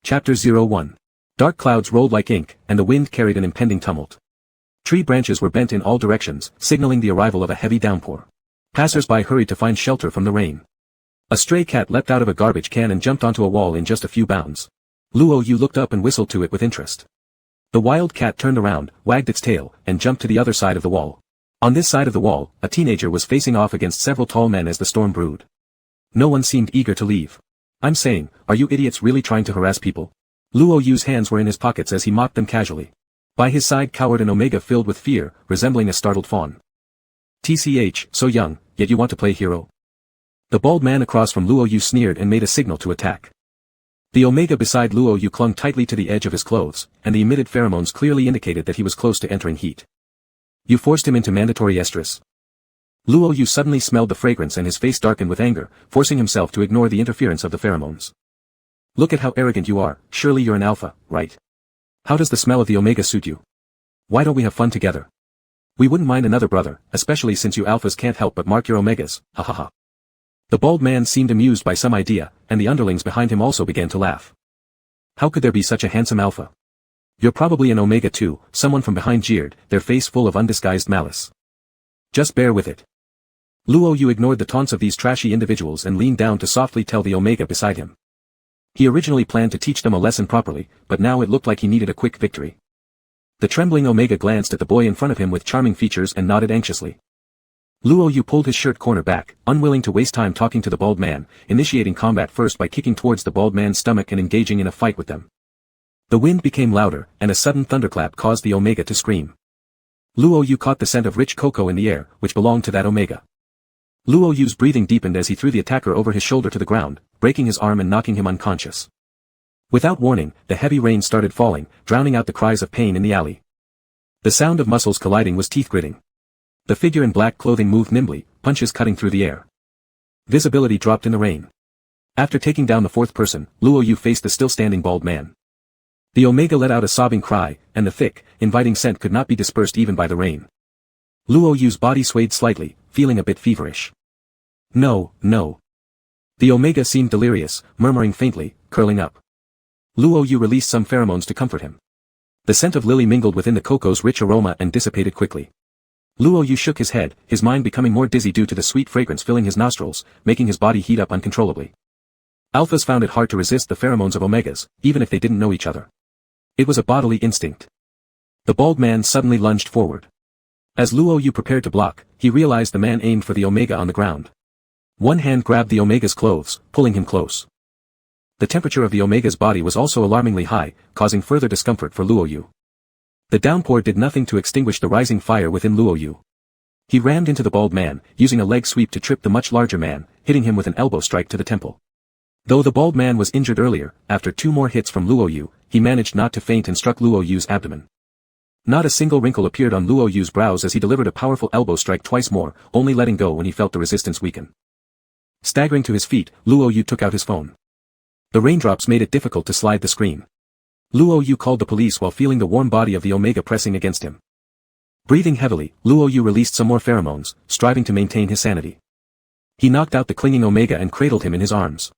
Chapter 01. Dark clouds rolled like ink, and the wind carried an impending tumult. Tree branches were bent in all directions, signaling the arrival of a heavy downpour. Passers-by hurried to find shelter from the rain. A stray cat leapt out of a garbage can and jumped onto a wall in just a few bounds. Luo Yu looked up and whistled to it with interest. The wild cat turned around, wagged its tail, and jumped to the other side of the wall. On this side of the wall, a teenager was facing off against several tall men as the storm brewed. No one seemed eager to leave. I'm saying, are you idiots really trying to harass people? Luo Yu's hands were in his pockets as he mocked them casually. By his side cowered an omega filled with fear, resembling a startled fawn. TCH, so young, yet you want to play hero? The bald man across from Luo Yu sneered and made a signal to attack. The omega beside Luo Yu clung tightly to the edge of his clothes, and the emitted pheromones clearly indicated that he was close to entering heat. You forced him into mandatory estrus. Luo Yu suddenly smelled the fragrance and his face darkened with anger, forcing himself to ignore the interference of the pheromones. Look at how arrogant you are, surely you're an alpha, right? How does the smell of the omega suit you? Why don't we have fun together? We wouldn't mind another brother, especially since you alphas can't help but mark your omegas, ha ha ha. The bald man seemed amused by some idea, and the underlings behind him also began to laugh. How could there be such a handsome alpha? You're probably an omega too, someone from behind jeered, their face full of undisguised malice. Just bear with it. Luo Yu ignored the taunts of these trashy individuals and leaned down to softly tell the omega beside him. He originally planned to teach them a lesson properly, but now it looked like he needed a quick victory. The trembling omega glanced at the boy in front of him with charming features and nodded anxiously. Luo Yu pulled his shirt corner back, unwilling to waste time talking to the bald man, initiating combat first by kicking towards the bald man's stomach and engaging in a fight with them. The wind became louder, and a sudden thunderclap caused the omega to scream. Luo Yu caught the scent of rich cocoa in the air, which belonged to that omega. Luo Yu's breathing deepened as he threw the attacker over his shoulder to the ground, breaking his arm and knocking him unconscious. Without warning, the heavy rain started falling, drowning out the cries of pain in the alley. The sound of muscles colliding was teeth-gritting. The figure in black clothing moved nimbly, punches cutting through the air. Visibility dropped in the rain. After taking down the fourth person, Luo Yu faced the still-standing bald man. The omega let out a sobbing cry, and the thick, inviting scent could not be dispersed even by the rain. Luo Yu's body swayed slightly, feeling a bit feverish. No, no. The omega seemed delirious, murmuring faintly, curling up. Luo Yu released some pheromones to comfort him. The scent of lily mingled within the cocoa's rich aroma and dissipated quickly. Luo Yu shook his head, his mind becoming more dizzy due to the sweet fragrance filling his nostrils, making his body heat up uncontrollably. Alphas found it hard to resist the pheromones of omegas, even if they didn't know each other. It was a bodily instinct. The bald man suddenly lunged forward. As Luo Yu prepared to block, he realized the man aimed for the omega on the ground. One hand grabbed the omega's clothes, pulling him close. The temperature of the omega's body was also alarmingly high, causing further discomfort for Luo Yu. The downpour did nothing to extinguish the rising fire within Luo Yu. He rammed into the bald man, using a leg sweep to trip the much larger man, hitting him with an elbow strike to the temple. Though the bald man was injured earlier, after 2 more hits from Luo Yu, he managed not to faint and struck Luo Yu's abdomen. Not a single wrinkle appeared on Luo Yu's brows as he delivered a powerful elbow strike twice more, only letting go when he felt the resistance weaken. Staggering to his feet, Luo Yu took out his phone. The raindrops made it difficult to slide the screen. Luo Yu called the police while feeling the warm body of the omega pressing against him. Breathing heavily, Luo Yu released some more pheromones, striving to maintain his sanity. He knocked out the clinging omega and cradled him in his arms.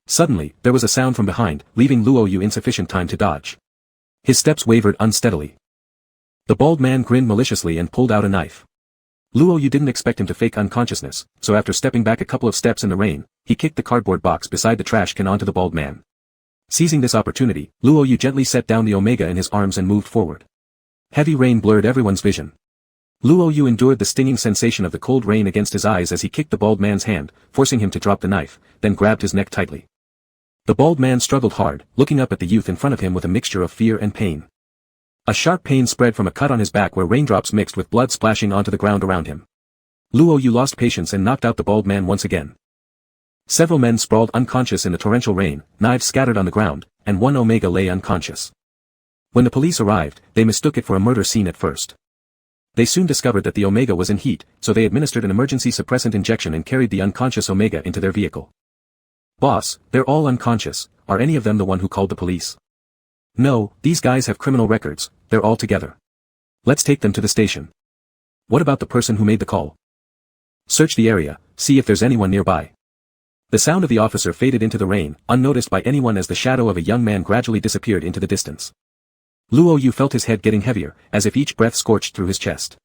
Suddenly, there was a sound from behind, leaving Luo Yu insufficient time to dodge. His steps wavered unsteadily. The bald man grinned maliciously and pulled out a knife. Luo Yu didn't expect him to fake unconsciousness, so after stepping back a couple of steps in the rain, he kicked the cardboard box beside the trash can onto the bald man. Seizing this opportunity, Luo Yu gently set down the omega in his arms and moved forward. Heavy rain blurred everyone's vision. Luo Yu endured the stinging sensation of the cold rain against his eyes as he kicked the bald man's hand, forcing him to drop the knife, then grabbed his neck tightly. The bald man struggled hard, looking up at the youth in front of him with a mixture of fear and pain. A sharp pain spread from a cut on his back where raindrops mixed with blood splashing onto the ground around him. Luo Yu lost patience and knocked out the bald man once again. Several men sprawled unconscious in the torrential rain, knives scattered on the ground, and one omega lay unconscious. When the police arrived, they mistook it for a murder scene at first. They soon discovered that the omega was in heat, so they administered an emergency suppressant injection and carried the unconscious omega into their vehicle. Boss, they're all unconscious. Are any of them the one who called the police? No, these guys have criminal records, they're all together. Let's take them to the station. What about the person who made the call? Search the area, see if there's anyone nearby. The sound of the officer faded into the rain, unnoticed by anyone as the shadow of a young man gradually disappeared into the distance. Luo Yu felt his head getting heavier, as if each breath scorched through his chest.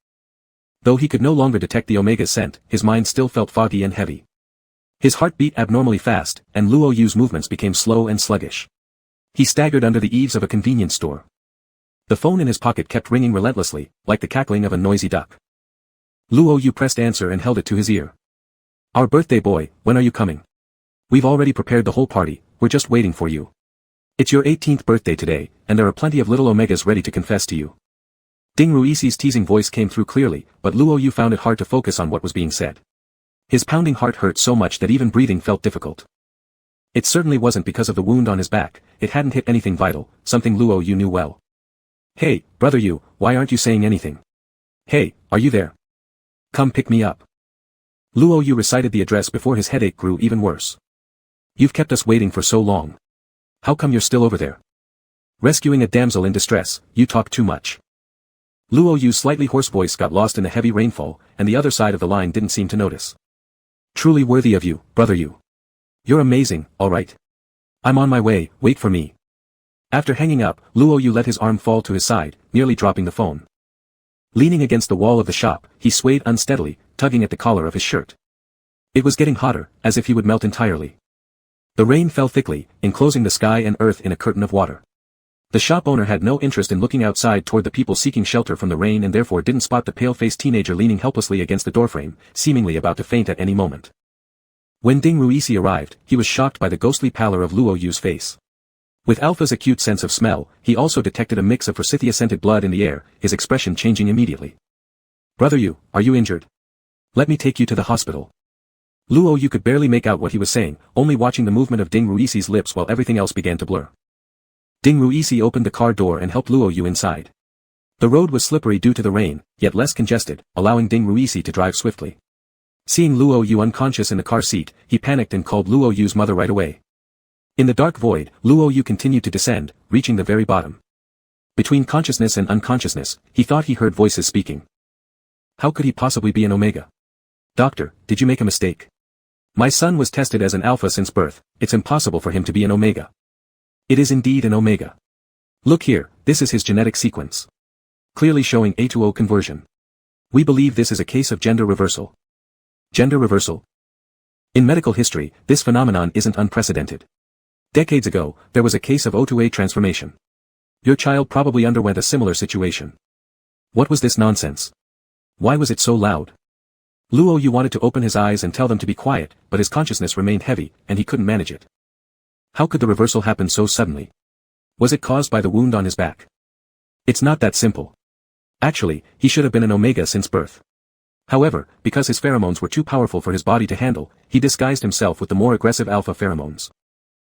Though he could no longer detect the Omega's scent, his mind still felt foggy and heavy. His heart beat abnormally fast, and Luo Yu's movements became slow and sluggish. He staggered under the eaves of a convenience store. The phone in his pocket kept ringing relentlessly, like the cackling of a noisy duck. Luo Yu pressed answer and held it to his ear. "Our birthday boy, when are you coming? We've already prepared the whole party, we're just waiting for you. It's your 18th birthday today, and there are plenty of little Omegas ready to confess to you." Ding Ruisi's teasing voice came through clearly, but Luo Yu found it hard to focus on what was being said. His pounding heart hurt so much that even breathing felt difficult. It certainly wasn't because of the wound on his back, it hadn't hit anything vital, something Luo Yu knew well. "Hey, brother Yu, why aren't you saying anything? Hey, are you there? Come pick me up." Luo Yu recited the address before his headache grew even worse. "You've kept us waiting for so long. How come you're still over there? Rescuing a damsel in distress, you talk too much." Luo Yu's slightly hoarse voice got lost in the heavy rainfall, and the other side of the line didn't seem to notice. "Truly worthy of you, brother Yu. You're amazing, alright. I'm on my way, wait for me." After hanging up, Luo Yu let his arm fall to his side, nearly dropping the phone. Leaning against the wall of the shop, he swayed unsteadily, tugging at the collar of his shirt. It was getting hotter, as if he would melt entirely. The rain fell thickly, enclosing the sky and earth in a curtain of water. The shop owner had no interest in looking outside toward the people seeking shelter from the rain and therefore didn't spot the pale-faced teenager leaning helplessly against the doorframe, seemingly about to faint at any moment. When Ding Ruisi arrived, he was shocked by the ghostly pallor of Luo Yu's face. With Alpha's acute sense of smell, he also detected a mix of forsythia-scented blood in the air, his expression changing immediately. "Brother Yu, are you injured? Let me take you to the hospital." Luo Yu could barely make out what he was saying, only watching the movement of Ding Ruisi's lips while everything else began to blur. Ding Ruisi opened the car door and helped Luo Yu inside. The road was slippery due to the rain, yet less congested, allowing Ding Ruisi to drive swiftly. Seeing Luo Yu unconscious in the car seat, he panicked and called Luo Yu's mother right away. In the dark void, Luo Yu continued to descend, reaching the very bottom. Between consciousness and unconsciousness, he thought he heard voices speaking. How could he possibly be an Omega? "Doctor, did you make a mistake? My son was tested as an Alpha since birth, it's impossible for him to be an Omega." "It is indeed an Omega. Look here, this is his genetic sequence. Clearly showing A to O conversion. We believe this is a case of gender reversal." Gender reversal? In medical history, this phenomenon isn't unprecedented. Decades ago, there was a case of O to A transformation. Your child probably underwent a similar situation. What was this nonsense? Why was it so loud? Luo Yu wanted to open his eyes and tell them to be quiet, but his consciousness remained heavy, and he couldn't manage it. How could the reversal happen so suddenly? Was it caused by the wound on his back? It's not that simple. Actually, he should have been an Omega since birth. However, because his pheromones were too powerful for his body to handle, he disguised himself with the more aggressive alpha pheromones.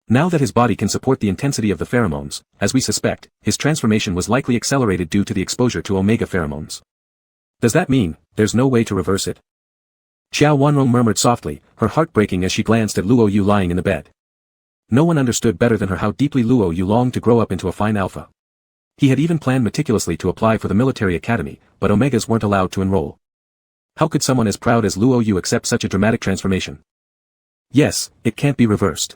Now that his body can support the intensity of the pheromones, as we suspect, his transformation was likely accelerated due to the exposure to Omega pheromones. Does that mean, there's no way to reverse it? Xiao Wanrong murmured softly, her heart breaking as she glanced at Luo Yu lying in the bed. No one understood better than her how deeply Luo Yu longed to grow up into a fine alpha. He had even planned meticulously to apply for the military academy, but Omegas weren't allowed to enroll. How could someone as proud as Luo Yu accept such a dramatic transformation? Yes, it can't be reversed.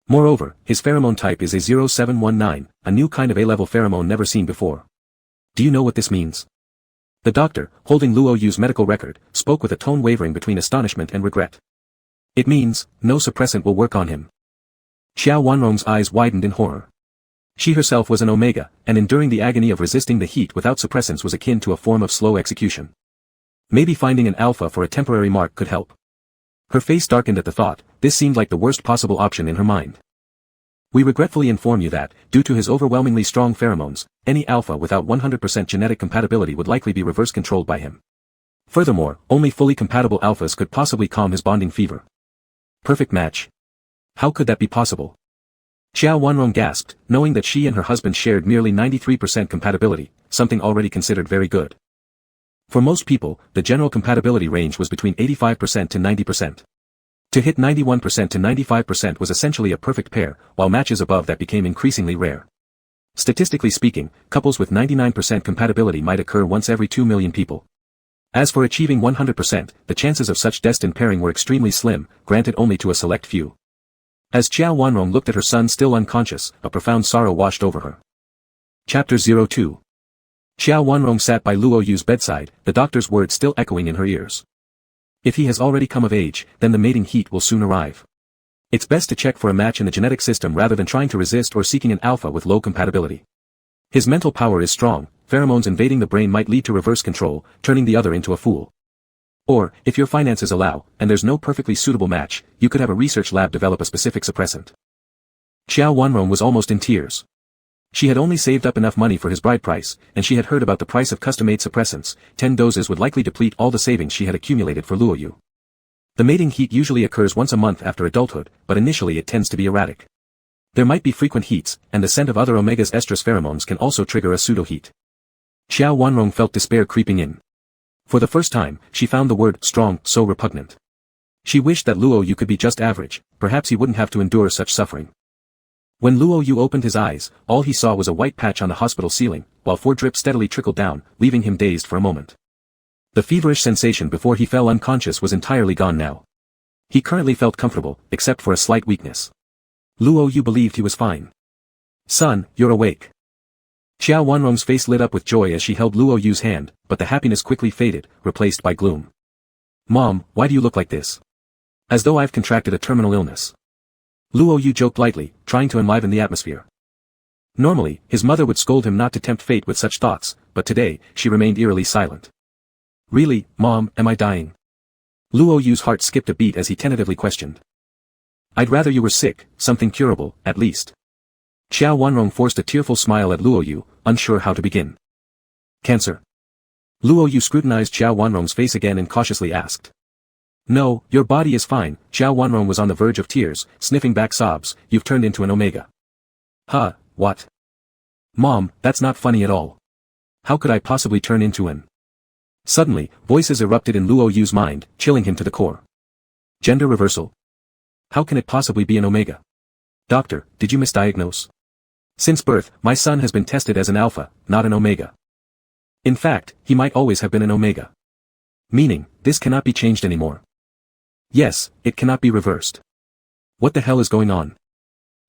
Moreover, his pheromone type is A0719, a new kind of A-level pheromone never seen before. Do you know what this means? The doctor, holding Luo Yu's medical record, spoke with a tone wavering between astonishment and regret. It means, no suppressant will work on him. Xiao Wanrong's eyes widened in horror. She herself was an Omega, and enduring the agony of resisting the heat without suppressants was akin to a form of slow execution. Maybe finding an alpha for a temporary mark could help. Her face darkened at the thought, this seemed like the worst possible option in her mind. We regretfully inform you that, due to his overwhelmingly strong pheromones, any alpha without 100% genetic compatibility would likely be reverse-controlled by him. Furthermore, only fully compatible alphas could possibly calm his bonding fever. Perfect match. How could that be possible? Xiao Wanrong gasped, knowing that she and her husband shared merely 93% compatibility, something already considered very good. For most people, the general compatibility range was between 85% to 90%. To hit 91% to 95% was essentially a perfect pair, while matches above that became increasingly rare. Statistically speaking, couples with 99% compatibility might occur once every 2 million people. As for achieving 100%, the chances of such destined pairing were extremely slim, granted only to a select few. As Xiao Wanrong looked at her son still unconscious, a profound sorrow washed over her. Chapter 02. Xiao Wanrong sat by Luo Yu's bedside, the doctor's words still echoing in her ears. If he has already come of age, then the mating heat will soon arrive. It's best to check for a match in the genetic system rather than trying to resist or seeking an alpha with low compatibility. His mental power is strong, pheromones invading the brain might lead to reverse control, turning the other into a fool. Or, if your finances allow, and there's no perfectly suitable match, you could have a research lab develop a specific suppressant. Xiao Wanrong was almost in tears. She had only saved up enough money for his bride price, and she had heard about the price of custom-made suppressants. 10 doses would likely deplete all the savings she had accumulated for Luo Yu. The mating heat usually occurs once a month after adulthood, but initially it tends to be erratic. There might be frequent heats, and the scent of other omega's estrus pheromones can also trigger a pseudo-heat. Xiao Wanrong felt despair creeping in. For the first time, she found the word strong so repugnant. She wished that Luo Yu could be just average, perhaps he wouldn't have to endure such suffering. When Luo Yu opened his eyes, all he saw was a white patch on the hospital ceiling, while 4 drips steadily trickled down, leaving him dazed for a moment. The feverish sensation before he fell unconscious was entirely gone now. He currently felt comfortable, except for a slight weakness. Luo Yu believed he was fine. "Son, you're awake." Xiao Wanrong's face lit up with joy as she held Luo Yu's hand, but the happiness quickly faded, replaced by gloom. "Mom, why do you look like this? As though I've contracted a terminal illness." Luo Yu joked lightly, trying to enliven the atmosphere. Normally, his mother would scold him not to tempt fate with such thoughts, but today, she remained eerily silent. "Really, Mom, am I dying?" Luo Yu's heart skipped a beat as he tentatively questioned. "I'd rather you were sick, something curable, at least." Xiao Wanrong forced a tearful smile at Luo Yu, unsure how to begin. "Cancer?" Luo Yu scrutinized Xiao Wanrong's face again and cautiously asked. "No, your body is fine." Xiao Wanrong was on the verge of tears, sniffing back sobs. "You've turned into an omega." "Huh, what?" "Mom, that's not funny at all. How could I possibly turn into an..." Suddenly, voices erupted in Luo Yu's mind, chilling him to the core. "Gender reversal? How can it possibly be an omega? Doctor, did you misdiagnose? Since birth, my son has been tested as an alpha, not an omega. In fact, he might always have been an omega. Meaning, this cannot be changed anymore. Yes, it cannot be reversed. What the hell is going on?"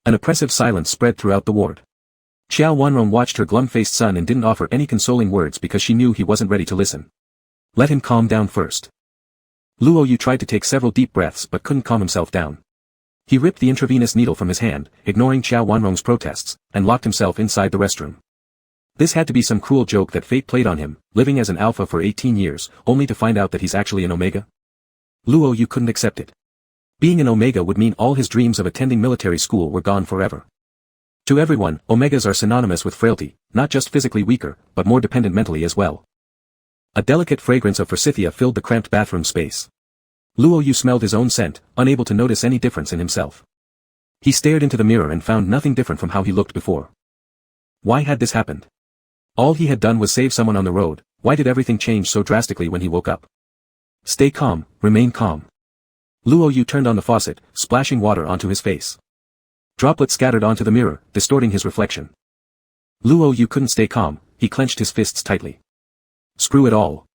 An oppressive silence spread throughout the ward. Xiao Wanrong watched her glum-faced son and didn't offer any consoling words because she knew he wasn't ready to listen. Let him calm down first. Luo Yu tried to take several deep breaths but couldn't calm himself down. He ripped the intravenous needle from his hand, ignoring Xiao Wanrong's protests, and locked himself inside the restroom. This had to be some cruel joke that fate played on him, living as an alpha for 18 years, only to find out that he's actually an omega. Luo Yu couldn't accept it. Being an omega would mean all his dreams of attending military school were gone forever. To everyone, omegas are synonymous with frailty, not just physically weaker, but more dependent mentally as well. A delicate fragrance of forsythia filled the cramped bathroom space. Luo Yu smelled his own scent, unable to notice any difference in himself. He stared into the mirror and found nothing different from how he looked before. Why had this happened? All he had done was save someone on the road. Why did everything change so drastically when he woke up? Stay calm, remain calm. Luo Yu turned on the faucet, splashing water onto his face. Droplets scattered onto the mirror, distorting his reflection. Luo Yu couldn't stay calm, he clenched his fists tightly. Screw it all.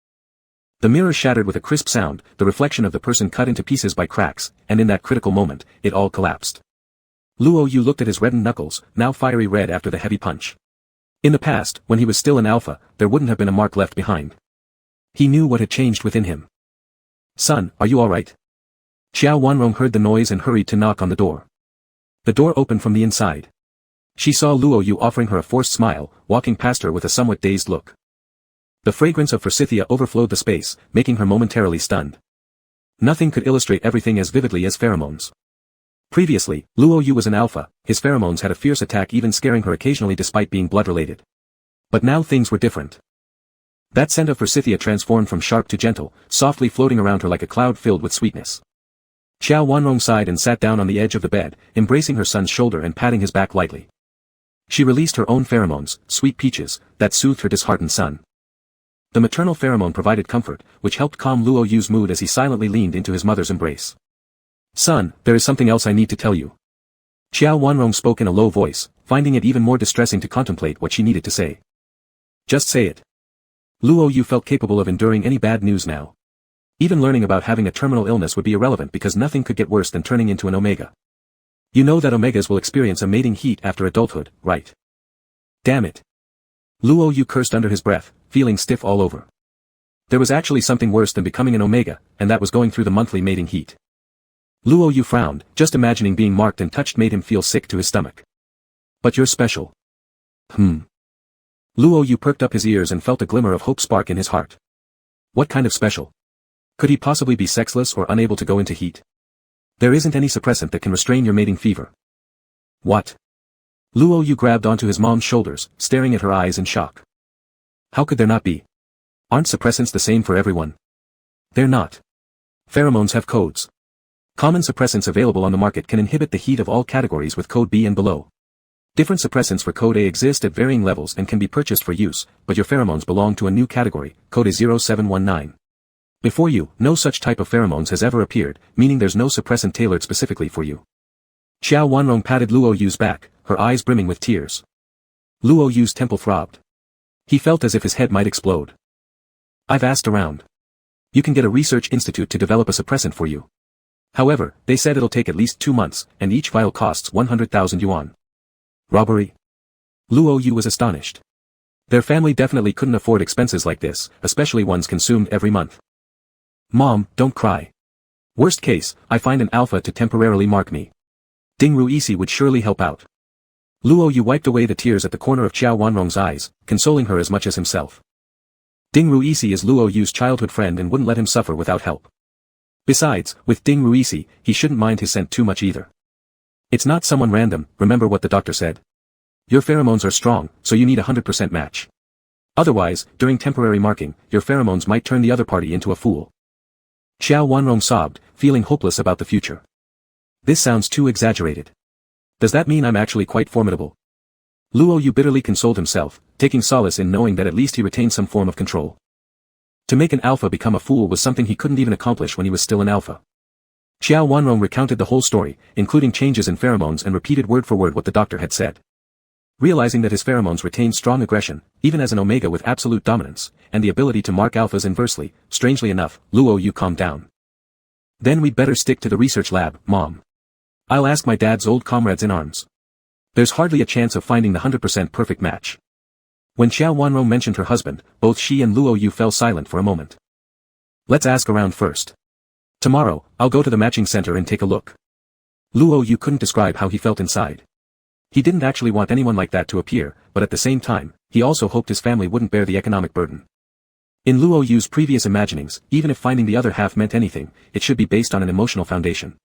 The mirror shattered with a crisp sound, the reflection of the person cut into pieces by cracks, and in that critical moment, it all collapsed. Luo Yu looked at his reddened knuckles, now fiery red after the heavy punch. In the past, when he was still an alpha, there wouldn't have been a mark left behind. He knew what had changed within him. "Son, are you alright?" Xiao Wanrong heard the noise and hurried to knock on the door. The door opened from the inside. She saw Luo Yu offering her a forced smile, walking past her with a somewhat dazed look. The fragrance of forsythia overflowed the space, making her momentarily stunned. Nothing could illustrate everything as vividly as pheromones. Previously, Luo Yu was an alpha, his pheromones had a fierce attack, even scaring her occasionally despite being blood-related. But now things were different. That scent of forsythia transformed from sharp to gentle, softly floating around her like a cloud filled with sweetness. Xiao Wanrong sighed and sat down on the edge of the bed, embracing her son's shoulder and patting his back lightly. She released her own pheromones, sweet peaches, that soothed her disheartened son. The maternal pheromone provided comfort, which helped calm Luo Yu's mood as he silently leaned into his mother's embrace. "Son, there is something else I need to tell you." Xiao Wanrong spoke in a low voice, finding it even more distressing to contemplate what she needed to say. "Just say it." Luo Yu felt capable of enduring any bad news now. Even learning about having a terminal illness would be irrelevant because nothing could get worse than turning into an omega. You know that omegas will experience a mating heat after adulthood, right? Damn it. Luo Yu cursed under his breath, feeling stiff all over. There was actually something worse than becoming an omega, and that was going through the monthly mating heat. Luo Yu frowned, just imagining being marked and touched made him feel sick to his stomach. But you're special. Luo Yu perked up his ears and felt a glimmer of hope spark in his heart. What kind of special? Could he possibly be sexless or unable to go into heat? There isn't any suppressant that can restrain your mating fever. What? Luo Yu grabbed onto his mom's shoulders, staring at her eyes in shock. How could there not be? Aren't suppressants the same for everyone? They're not. Pheromones have codes. Common suppressants available on the market can inhibit the heat of all categories with code B and below. Different suppressants for code A exist at varying levels and can be purchased for use, but your pheromones belong to a new category, code A 0719. Before you, no such type of pheromones has ever appeared, meaning there's no suppressant tailored specifically for you. Xiao Wanrong patted Luo Yu's back, her eyes brimming with tears. Luo Yu's temple throbbed. He felt as if his head might explode. I've asked around. You can get a research institute to develop a suppressant for you. However, they said it'll take at least 2 months, and each vial costs 100,000 yuan. Robbery? Luo Yu was astonished. Their family definitely couldn't afford expenses like this, especially ones consumed every month. Mom, don't cry. Worst case, I find an alpha to temporarily mark me. Ding Ruisi would surely help out. Luo Yu wiped away the tears at the corner of Xiao Wanrong's eyes, consoling her as much as himself. Ding Ruisi is Luo Yu's childhood friend and wouldn't let him suffer without help. Besides, with Ding Ruisi, he shouldn't mind his scent too much either. It's not someone random, remember what the doctor said? Your pheromones are strong, so you need a 100% match. Otherwise, during temporary marking, your pheromones might turn the other party into a fool. Xiao Wanrong sobbed, feeling hopeless about the future. This sounds too exaggerated. Does that mean I'm actually quite formidable? Luo Yu bitterly consoled himself, taking solace in knowing that at least he retained some form of control. To make an alpha become a fool was something he couldn't even accomplish when he was still an alpha. Xiao Wanrong recounted the whole story, including changes in pheromones and repeated word for word what the doctor had said. Realizing that his pheromones retained strong aggression, even as an omega with absolute dominance, and the ability to mark alphas inversely, strangely enough, Luo Yu calmed down. Then we'd better stick to the research lab, Mom. I'll ask my dad's old comrades in arms. There's hardly a chance of finding the 100% perfect match. When Xiao Wanrong mentioned her husband, both she and Luo Yu fell silent for a moment. Let's ask around first. Tomorrow, I'll go to the matching center and take a look. Luo Yu couldn't describe how he felt inside. He didn't actually want anyone like that to appear, but at the same time, he also hoped his family wouldn't bear the economic burden. In Luo Yu's previous imaginings, even if finding the other half meant anything, it should be based on an emotional foundation.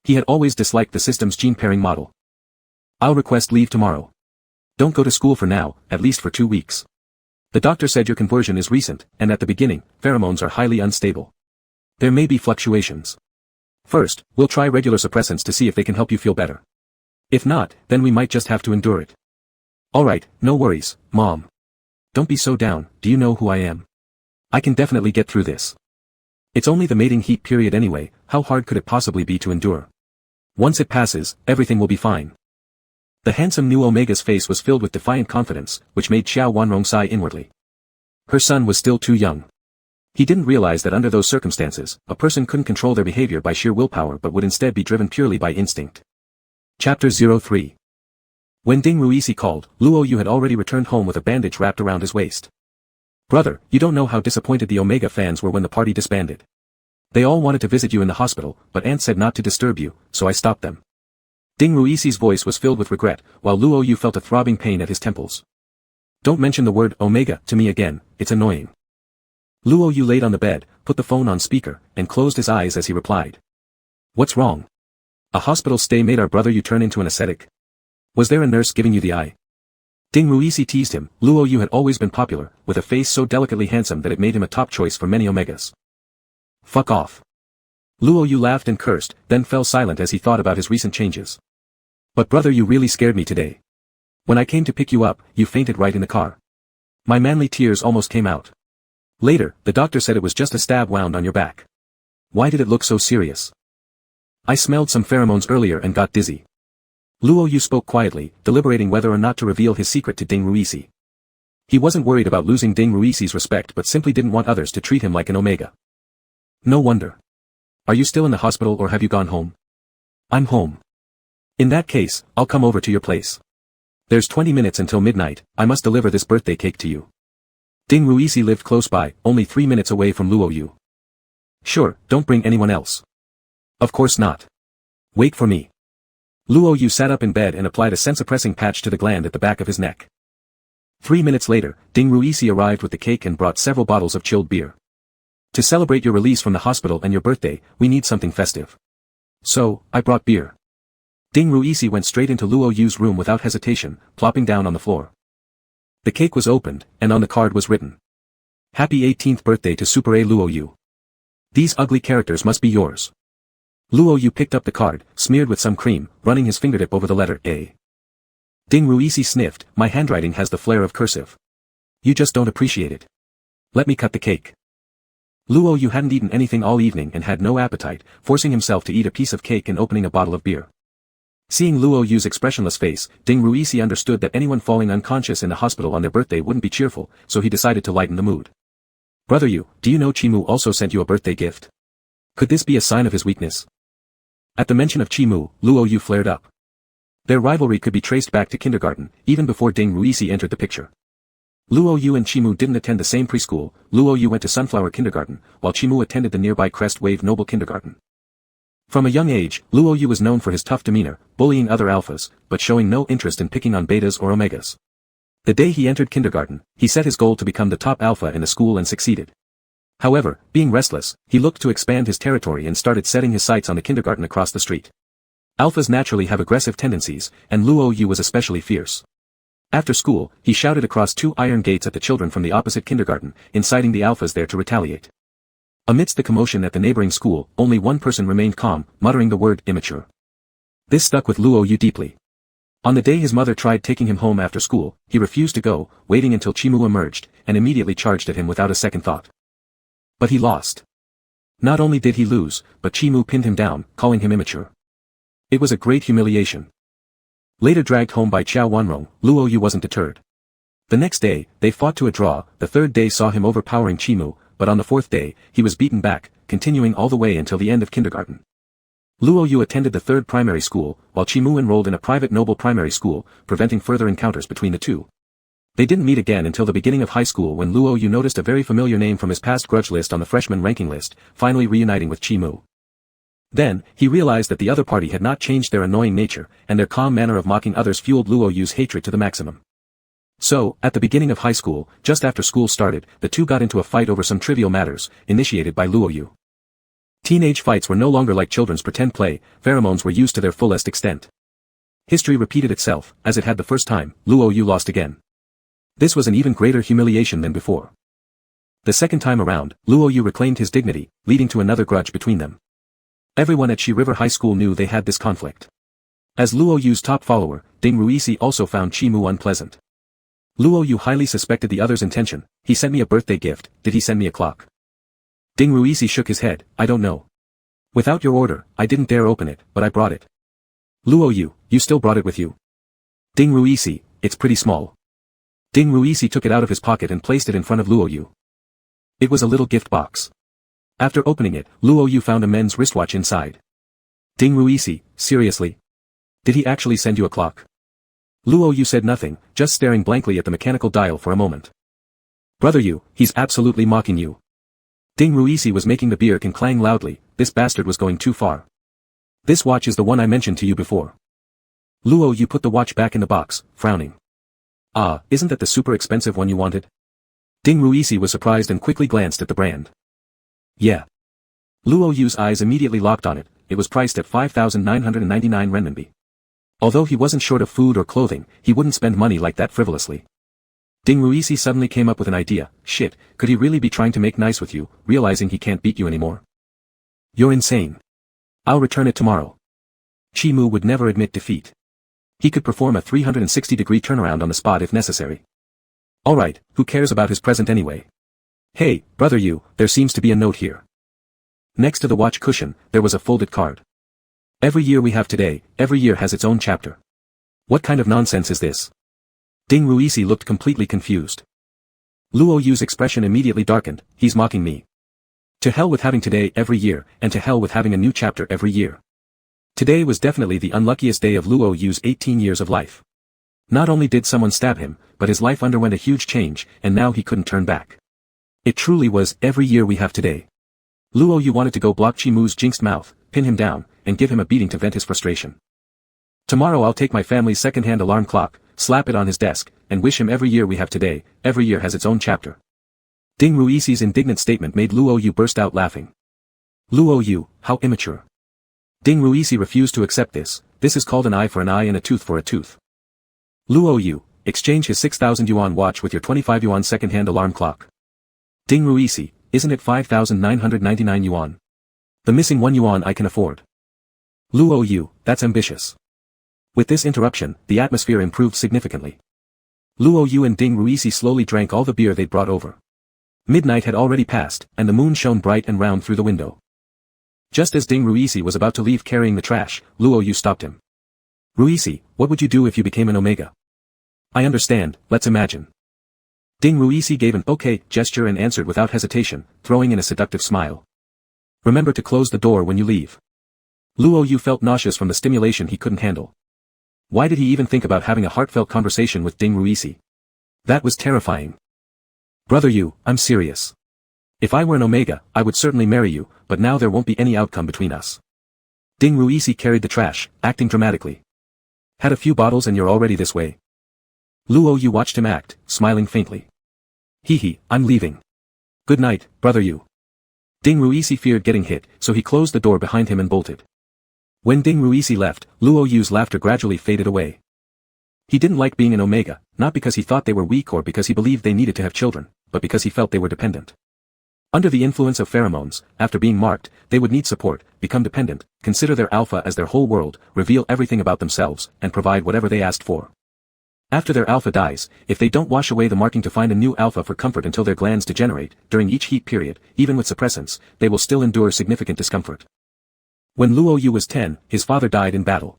He had always disliked the system's gene pairing model. I'll request leave tomorrow. Don't go to school for now, at least for 2 weeks. The doctor said your conversion is recent, and at the beginning, pheromones are highly unstable. There may be fluctuations. First, we'll try regular suppressants to see if they can help you feel better. If not, then we might just have to endure it. Alright, no worries, Mom. Don't be so down, do you know who I am? I can definitely get through this. It's only the mating heat period anyway, how hard could it possibly be to endure? Once it passes, everything will be fine. The handsome new Omega's face was filled with defiant confidence, which made Xiao Wanrong sigh inwardly. Her son was still too young. He didn't realize that under those circumstances, a person couldn't control their behavior by sheer willpower but would instead be driven purely by instinct. Chapter 03. When Ding Ruisi called, Luo Yu had already returned home with a bandage wrapped around his waist. Brother, you don't know how disappointed the Omega fans were when the party disbanded. They all wanted to visit you in the hospital, but Aunt said not to disturb you, so I stopped them. Ding Ruisi's voice was filled with regret, while Luo Yu felt a throbbing pain at his temples. Don't mention the word Omega to me again, it's annoying. Luo Yu laid on the bed, put the phone on speaker, and closed his eyes as he replied. What's wrong? A hospital stay made our brother you turn into an ascetic? Was there a nurse giving you the eye? Ding Ruisi teased him. Luo Yu had always been popular, with a face so delicately handsome that it made him a top choice for many Omegas. Fuck off. Luo Yu laughed and cursed, then fell silent as he thought about his recent changes. But brother, you really scared me today. When I came to pick you up, you fainted right in the car. My manly tears almost came out. Later, the doctor said it was just a stab wound on your back. Why did it look so serious? I smelled some pheromones earlier and got dizzy. Luo Yu spoke quietly, deliberating whether or not to reveal his secret to Ding Ruisi. He wasn't worried about losing Ding Ruisi's respect but simply didn't want others to treat him like an omega. No wonder. Are you still in the hospital or have you gone home? I'm home. In that case, I'll come over to your place. There's 20 minutes until midnight, I must deliver this birthday cake to you. Ding Ruisi lived close by, only 3 minutes away from Luo Yu. Sure, don't bring anyone else. Of course not. Wait for me. Luo Yu sat up in bed and applied a scent-suppressing patch to the gland at the back of his neck. 3 minutes later, Ding Ruisi arrived with the cake and brought several bottles of chilled beer. To celebrate your release from the hospital and your birthday, we need something festive. So, I brought beer. Ding Ruisi went straight into Luo Yu's room without hesitation, plopping down on the floor. The cake was opened, and on the card was written. Happy 18th birthday to Super A Luo Yu. These ugly characters must be yours. Luo Yu picked up the card, smeared with some cream, running his fingertip over the letter A. Ding Ruisi sniffed, my handwriting has the flair of cursive. You just don't appreciate it. Let me cut the cake. Luo Yu hadn't eaten anything all evening and had no appetite, forcing himself to eat a piece of cake and opening a bottle of beer. Seeing Luo Yu's expressionless face, Ding Ruisi understood that anyone falling unconscious in the hospital on their birthday wouldn't be cheerful, so he decided to lighten the mood. Brother Yu, do you know Chimu also sent you a birthday gift? Could this be a sign of his weakness? At the mention of Chimu, Luo Yu flared up. Their rivalry could be traced back to kindergarten, even before Ding Ruisi entered the picture. Luo Yu and Chimu didn't attend the same preschool, Luo Yu went to Sunflower Kindergarten, while Chimu attended the nearby Crest Wave Noble Kindergarten. From a young age, Luo Yu was known for his tough demeanor, bullying other alphas, but showing no interest in picking on betas or omegas. The day he entered kindergarten, he set his goal to become the top alpha in the school and succeeded. However, being restless, he looked to expand his territory and started setting his sights on the kindergarten across the street. Alphas naturally have aggressive tendencies, and Luo Yu was especially fierce. After school, he shouted across 2 iron gates at the children from the opposite kindergarten, inciting the alphas there to retaliate. Amidst the commotion at the neighboring school, only one person remained calm, muttering the word immature. This stuck with Luo Yu deeply. On the day his mother tried taking him home after school, he refused to go, waiting until Chimu emerged, and immediately charged at him without a second thought. But he lost. Not only did he lose, but Chimu pinned him down, calling him immature. It was a great humiliation. Later dragged home by Qiao Wanrong, Luo Yu wasn't deterred. The next day, they fought to a draw, the third day saw him overpowering Chimu, but on the fourth day, he was beaten back, continuing all the way until the end of kindergarten. Luo Yu attended the third primary school, while Chimu enrolled in a private noble primary school, preventing further encounters between the two. They didn't meet again until the beginning of high school when Luo Yu noticed a very familiar name from his past grudge list on the freshman ranking list, finally reuniting with Chimu. Then, he realized that the other party had not changed their annoying nature, and their calm manner of mocking others fueled Luo Yu's hatred to the maximum. So, at the beginning of high school, just after school started, the two got into a fight over some trivial matters, initiated by Luo Yu. Teenage fights were no longer like children's pretend play, pheromones were used to their fullest extent. History repeated itself, as it had the first time, Luo Yu lost again. This was an even greater humiliation than before. The second time around, Luo Yu reclaimed his dignity, leading to another grudge between them. Everyone at Shi River High School knew they had this conflict. As Luo Yu's top follower, Ding Ruisi also found Chimu unpleasant. Luo Yu highly suspected the other's intention. He sent me a birthday gift, did he send me a clock? Ding Ruisi shook his head, I don't know. Without your order, I didn't dare open it, but I brought it. Luo Yu, you still brought it with you? Ding Ruisi, it's pretty small. Ding Ruisi took it out of his pocket and placed it in front of Luo Yu. It was a little gift box. After opening it, Luo Yu found a men's wristwatch inside. Ding Ruisi, seriously? Did he actually send you a clock? Luo Yu said nothing, just staring blankly at the mechanical dial for a moment. Brother Yu, he's absolutely mocking you. Ding Ruisi was making the beer can clang loudly, this bastard was going too far. This watch is the one I mentioned to you before. Luo Yu put the watch back in the box, frowning. Ah, isn't that the super expensive one you wanted? Ding Ruisi was surprised and quickly glanced at the brand. Yeah. Luo Yu's eyes immediately locked on it, it was priced at 5,999 renminbi. Although he wasn't short of food or clothing, he wouldn't spend money like that frivolously. Ding Ruisi suddenly came up with an idea, shit, could he really be trying to make nice with you, realizing he can't beat you anymore? You're insane. I'll return it tomorrow. Chimu would never admit defeat. He could perform a 360-degree turnaround on the spot if necessary. Alright, who cares about his present anyway? Hey, brother Yu, there seems to be a note here. Next to the watch cushion, there was a folded card. Every year we have today, every year has its own chapter. What kind of nonsense is this? Ding Ruisi looked completely confused. Luo Yu's expression immediately darkened. He's mocking me. To hell with having today every year, and to hell with having a new chapter every year. Today was definitely the unluckiest day of Luo Yu's 18 years of life. Not only did someone stab him, but his life underwent a huge change, and now he couldn't turn back. It truly was every year we have today. Luo Yu wanted to go block Chi Mu's jinxed mouth, pin him down, and give him a beating to vent his frustration. Tomorrow I'll take my family's second-hand alarm clock, slap it on his desk, and wish him every year we have today, every year has its own chapter. Ding Ruixi's indignant statement made Luo Yu burst out laughing. Luo Yu, how immature. Ding Ruixi refused to accept this. This is called an eye for an eye and a tooth for a tooth. Luo Yu, exchange his 6,000 yuan watch with your 25 yuan second-hand alarm clock. Ding Ruixi, isn't it 5,999 yuan? The missing 1 yuan I can afford. Luo Yu, that's ambitious. With this interruption, the atmosphere improved significantly. Luo Yu and Ding Ruixi slowly drank all the beer they'd brought over. Midnight had already passed, and the moon shone bright and round through the window. Just as Ding Ruixi was about to leave carrying the trash, Luo Yu stopped him. Ruixi, what would you do if you became an omega? I understand, let's imagine. Ding Ruixi gave an okay gesture and answered without hesitation, throwing in a seductive smile. Remember to close the door when you leave. Luo Yu felt nauseous from the stimulation he couldn't handle. Why did he even think about having a heartfelt conversation with Ding Ruixi? That was terrifying. Brother Yu, I'm serious. If I were an omega, I would certainly marry you, but now there won't be any outcome between us. Ding Ruixi carried the trash, acting dramatically. Had a few bottles and you're already this way. Luo Yu watched him act, smiling faintly. Hee, I'm leaving. Good night, brother Yu. Ding Ruixi feared getting hit, so he closed the door behind him and bolted. When Ding Ruixi left, Luo Yu's laughter gradually faded away. He didn't like being an omega, not because he thought they were weak or because he believed they needed to have children, but because he felt they were dependent. Under the influence of pheromones, after being marked, they would need support, become dependent, consider their alpha as their whole world, reveal everything about themselves, and provide whatever they asked for. After their alpha dies, if they don't wash away the marking to find a new alpha for comfort until their glands degenerate, during each heat period, even with suppressants, they will still endure significant discomfort. When Luo Yu was 10, his father died in battle.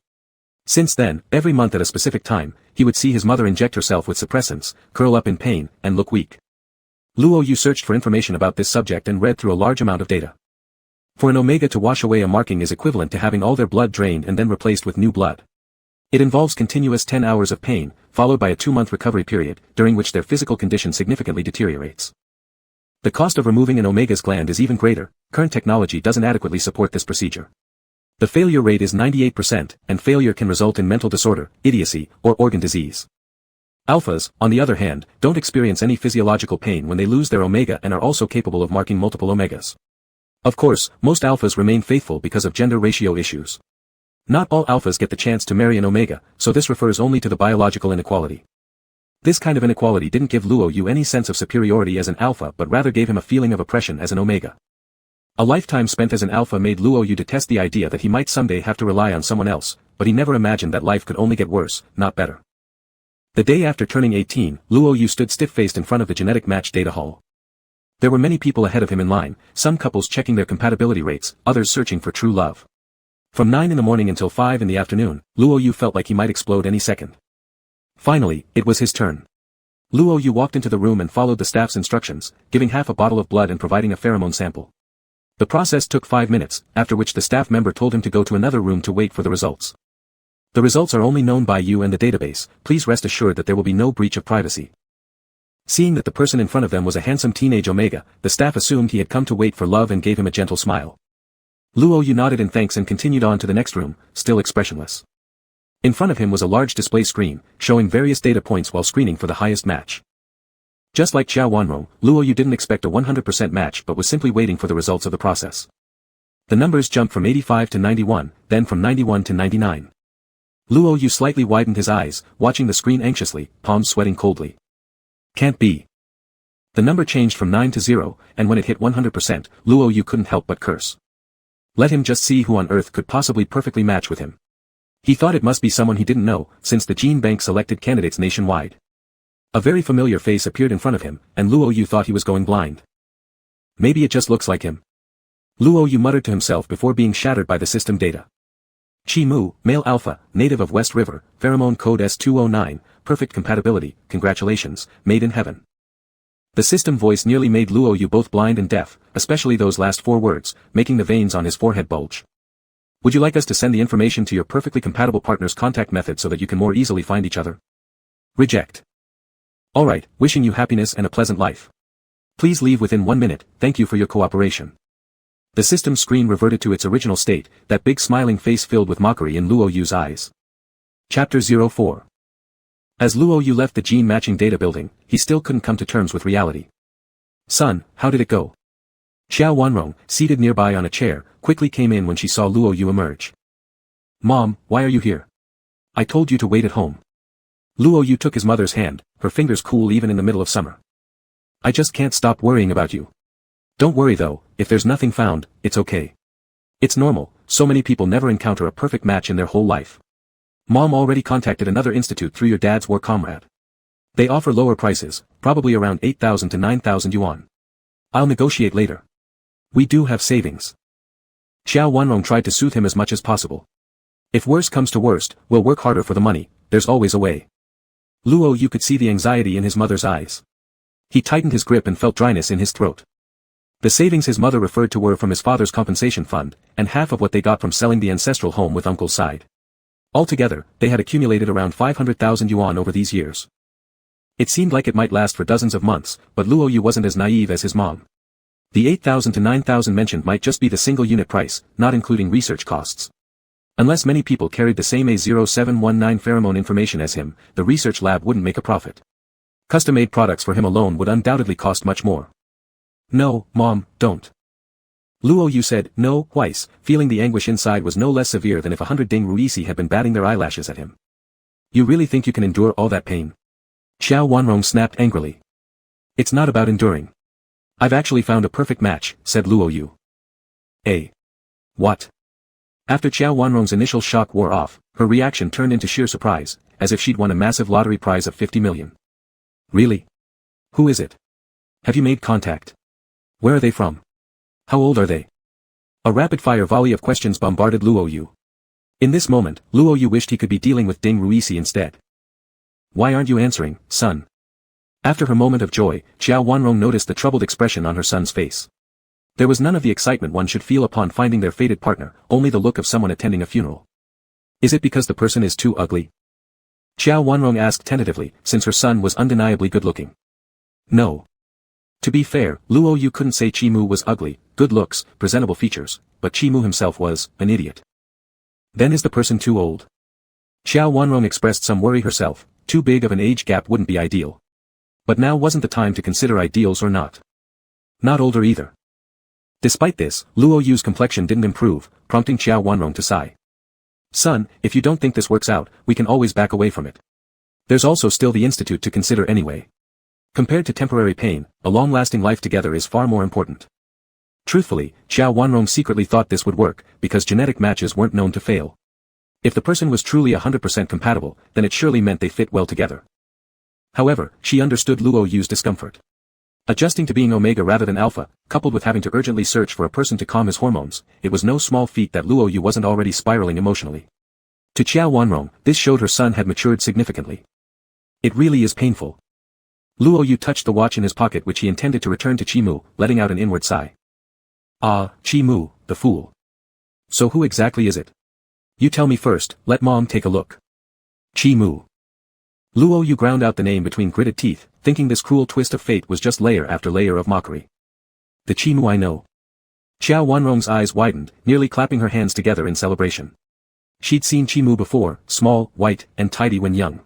Since then, every month at a specific time, he would see his mother inject herself with suppressants, curl up in pain, and look weak. Luo Yu searched for information about this subject and read through a large amount of data. For an omega to wash away a marking is equivalent to having all their blood drained and then replaced with new blood. It involves continuous 10 hours of pain, followed by a 2-month recovery period, during which their physical condition significantly deteriorates. The cost of removing an omega's gland is even greater. Current technology doesn't adequately support this procedure. The failure rate is 98%, and failure can result in mental disorder, idiocy, or organ disease. Alphas, on the other hand, don't experience any physiological pain when they lose their omega and are also capable of marking multiple omegas. Of course, most alphas remain faithful because of gender ratio issues. Not all alphas get the chance to marry an omega, so this refers only to the biological inequality. This kind of inequality didn't give Luo Yu any sense of superiority as an alpha but rather gave him a feeling of oppression as an omega. A lifetime spent as an alpha made Luo Yu detest the idea that he might someday have to rely on someone else, but he never imagined that life could only get worse, not better. The day after turning 18, Luo Yu stood stiff-faced in front of the genetic match data hall. There were many people ahead of him in line, some couples checking their compatibility rates, others searching for true love. From 9 in the morning until 5 in the afternoon, Luo Yu felt like he might explode any second. Finally, it was his turn. Luo Yu walked into the room and followed the staff's instructions, giving half a bottle of blood and providing a pheromone sample. The process took 5 minutes, after which the staff member told him to go to another room to wait for the results. The results are only known by you and the database, please rest assured that there will be no breach of privacy. Seeing that the person in front of them was a handsome teenage omega, the staff assumed he had come to wait for love and gave him a gentle smile. Luo Yu nodded in thanks and continued on to the next room, still expressionless. In front of him was a large display screen, showing various data points while screening for the highest match. Just like Xiao Wanrong, Luo Yu didn't expect a 100% match but was simply waiting for the results of the process. The numbers jumped from 85 to 91, then from 91 to 99. Luo Yu slightly widened his eyes, watching the screen anxiously, palms sweating coldly. Can't be. The number changed from 9 to 0, and when it hit 100%, Luo Yu couldn't help but curse. Let him just see who on earth could possibly perfectly match with him. He thought it must be someone he didn't know, since the gene bank selected candidates nationwide. A very familiar face appeared in front of him, and Luo Yu thought he was going blind. Maybe it just looks like him. Luo Yu muttered to himself before being shattered by the system data. Chi Mu, male alpha, native of West River, pheromone code S209, perfect compatibility, congratulations, made in heaven. The system voice nearly made Luo Yu both blind and deaf, especially those last 4 words, making the veins on his forehead bulge. Would you like us to send the information to your perfectly compatible partner's contact method so that you can more easily find each other? Reject. Alright, wishing you happiness and a pleasant life. Please leave within 1 minute, thank you for your cooperation. The system's screen reverted to its original state, that big smiling face filled with mockery in Luo Yu's eyes. Chapter 04. As Luo Yu left the gene-matching data building, he still couldn't come to terms with reality. Son, how did it go? Xiao Wanrong, seated nearby on a chair, quickly came in when she saw Luo Yu emerge. Mom, why are you here? I told you to wait at home. Luo Yu took his mother's hand, her fingers cool even in the middle of summer. I just can't stop worrying about you. Don't worry though, if there's nothing found, it's okay. It's normal, so many people never encounter a perfect match in their whole life. Mom already contacted another institute through your dad's war comrade. They offer lower prices, probably around 8,000 to 9,000 yuan. I'll negotiate later. We do have savings. Xiao Wanrong tried to soothe him as much as possible. If worst comes to worst, we'll work harder for the money, there's always a way. Luo Yu could see the anxiety in his mother's eyes. He tightened his grip and felt dryness in his throat. The savings his mother referred to were from his father's compensation fund, and half of what they got from selling the ancestral home with uncle's side. Altogether, they had accumulated around 500,000 yuan over these years. It seemed like it might last for dozens of months, but Luo Yu wasn't as naive as his mom. The 8,000 to 9,000 mentioned might just be the single unit price, not including research costs. Unless many people carried the same A0719 pheromone information as him, the research lab wouldn't make a profit. Custom-made products for him alone would undoubtedly cost much more. No, Mom, don't. Luo Yu said, no, twice, feeling the anguish inside was no less severe than if 100 Ding Ruisi had been batting their eyelashes at him. You really think you can endure all that pain? Xiao Wanrong snapped angrily. It's not about enduring. I've actually found a perfect match, said Luo Yu. What? After Xiao Wanrong's initial shock wore off, her reaction turned into sheer surprise, as if she'd won a massive lottery prize of 50 million. Really? Who is it? Have you made contact? Where are they from? How old are they? A rapid-fire volley of questions bombarded Luo Yu. In this moment, Luo Yu wished he could be dealing with Ding Ruisi instead. Why aren't you answering, son? After her moment of joy, Xiao Wanrong noticed the troubled expression on her son's face. There was none of the excitement one should feel upon finding their fated partner, only the look of someone attending a funeral. Is it because the person is too ugly? Xiao Wanrong asked tentatively, since her son was undeniably good-looking. No. To be fair, Luo Yu couldn't say Chimu was ugly, good looks, presentable features, but Chimu himself was an idiot. Then is the person too old? Xiao Wanrong expressed some worry herself, too big of an age gap wouldn't be ideal. But now wasn't the time to consider ideals or not. Not older either. Despite this, Luo Yu's complexion didn't improve, prompting Xiao Wanrong to sigh. Son, if you don't think this works out, we can always back away from it. There's also still the institute to consider anyway. Compared to temporary pain, a long-lasting life together is far more important. Truthfully, Xiao Wanrong secretly thought this would work, because genetic matches weren't known to fail. If the person was truly 100% compatible, then it surely meant they fit well together. However, she understood Luo Yu's discomfort. Adjusting to being Omega rather than Alpha, coupled with having to urgently search for a person to calm his hormones, it was no small feat that Luo Yu wasn't already spiraling emotionally. To Xiao Wanrong, this showed her son had matured significantly. It really is painful. Luo Yu touched the watch in his pocket which he intended to return to Chimu, letting out an inward sigh. Ah, Chimu, the fool. So who exactly is it? You tell me first, let Mom take a look. Chimu. Luo Yu ground out the name between gritted teeth, thinking this cruel twist of fate was just layer after layer of mockery. The Chimu I know. Xiao Wanrong's eyes widened, nearly clapping her hands together in celebration. She'd seen Chimu before, small, white, and tidy when young.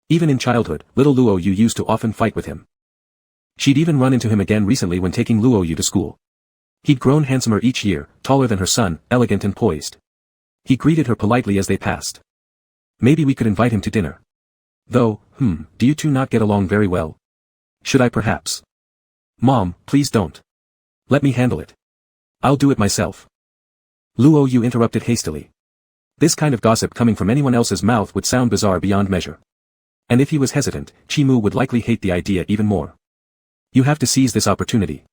Even in childhood, little Luo Yu used to often fight with him. She'd even run into him again recently when taking Luo Yu to school. He'd grown handsomer each year, taller than her son, elegant and poised. He greeted her politely as they passed. Maybe we could invite him to dinner. Though, do you two not get along very well? Should I perhaps? Mom, please don't. Let me handle it. I'll do it myself. Luo Yu interrupted hastily. This kind of gossip coming from anyone else's mouth would sound bizarre beyond measure. And if he was hesitant, Chimu would likely hate the idea even more. You have to seize this opportunity.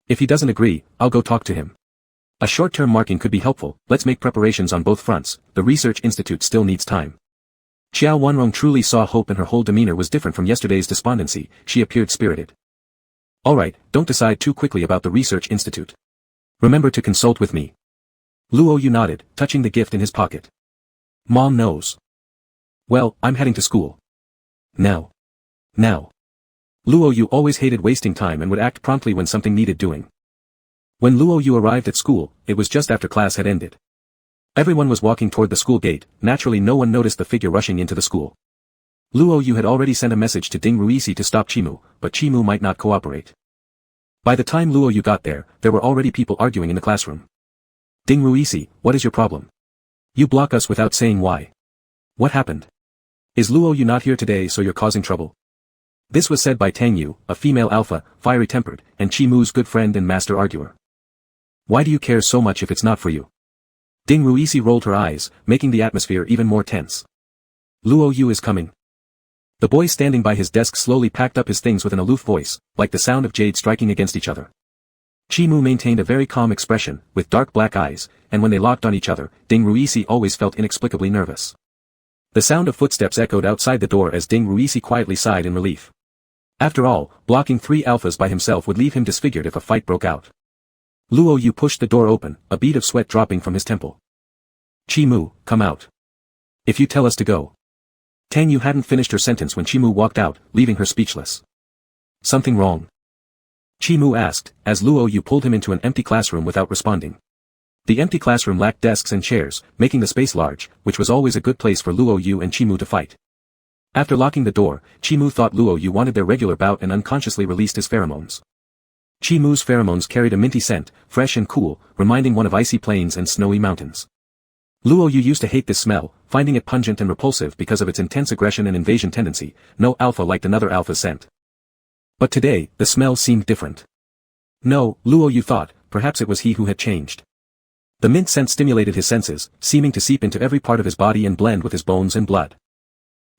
If he doesn't agree, I'll go talk to him. A short-term marking could be helpful, let's make preparations on both fronts, the research institute still needs time. Xiao Wanrong truly saw hope and her whole demeanor was different from yesterday's despondency, she appeared spirited. Alright, don't decide too quickly about the research institute. Remember to consult with me. Luo Yu nodded, touching the gift in his pocket. Mom knows. Well, I'm heading to school. Now. Luo Yu always hated wasting time and would act promptly when something needed doing. When Luo Yu arrived at school, it was just after class had ended. Everyone was walking toward the school gate, naturally no one noticed the figure rushing into the school. Luo Yu had already sent a message to Ding Ruisi to stop Chimu, but Chimu might not cooperate. By the time Luo Yu got there were already people arguing in the classroom. Ding Ruisi, what is your problem? You block us without saying why. What happened? Is Luo Yu not here today so you're causing trouble? This was said by Tang Yu, a female alpha, fiery-tempered, and Chimu's good friend and master arguer. Why do you care so much if it's not for you? Ding Ruisi rolled her eyes, making the atmosphere even more tense. Luo Yu is coming. The boy standing by his desk slowly packed up his things with an aloof voice, like the sound of jade striking against each other. Chimu maintained a very calm expression, with dark black eyes, and when they locked on each other, Ding Ruisi always felt inexplicably nervous. The sound of footsteps echoed outside the door as Ding Ruisi quietly sighed in relief. After all, blocking 3 alphas by himself would leave him disfigured if a fight broke out. Luo Yu pushed the door open, a bead of sweat dropping from his temple. Chimu, come out. If you tell us to go. Tang Yu hadn't finished her sentence when Chimu walked out, leaving her speechless. Something wrong? Chimu asked, as Luo Yu pulled him into an empty classroom without responding. The empty classroom lacked desks and chairs, making the space large, which was always a good place for Luo Yu and Chimu to fight. After locking the door, Chimu thought Luo Yu wanted their regular bout and unconsciously released his pheromones. Chimu's pheromones carried a minty scent, fresh and cool, reminding one of icy plains and snowy mountains. Luo Yu used to hate this smell, finding it pungent and repulsive because of its intense aggression and invasion tendency. No alpha liked another alpha's scent. But today, the smell seemed different. No, Luo Yu thought, perhaps it was he who had changed. The mint scent stimulated his senses, seeming to seep into every part of his body and blend with his bones and blood.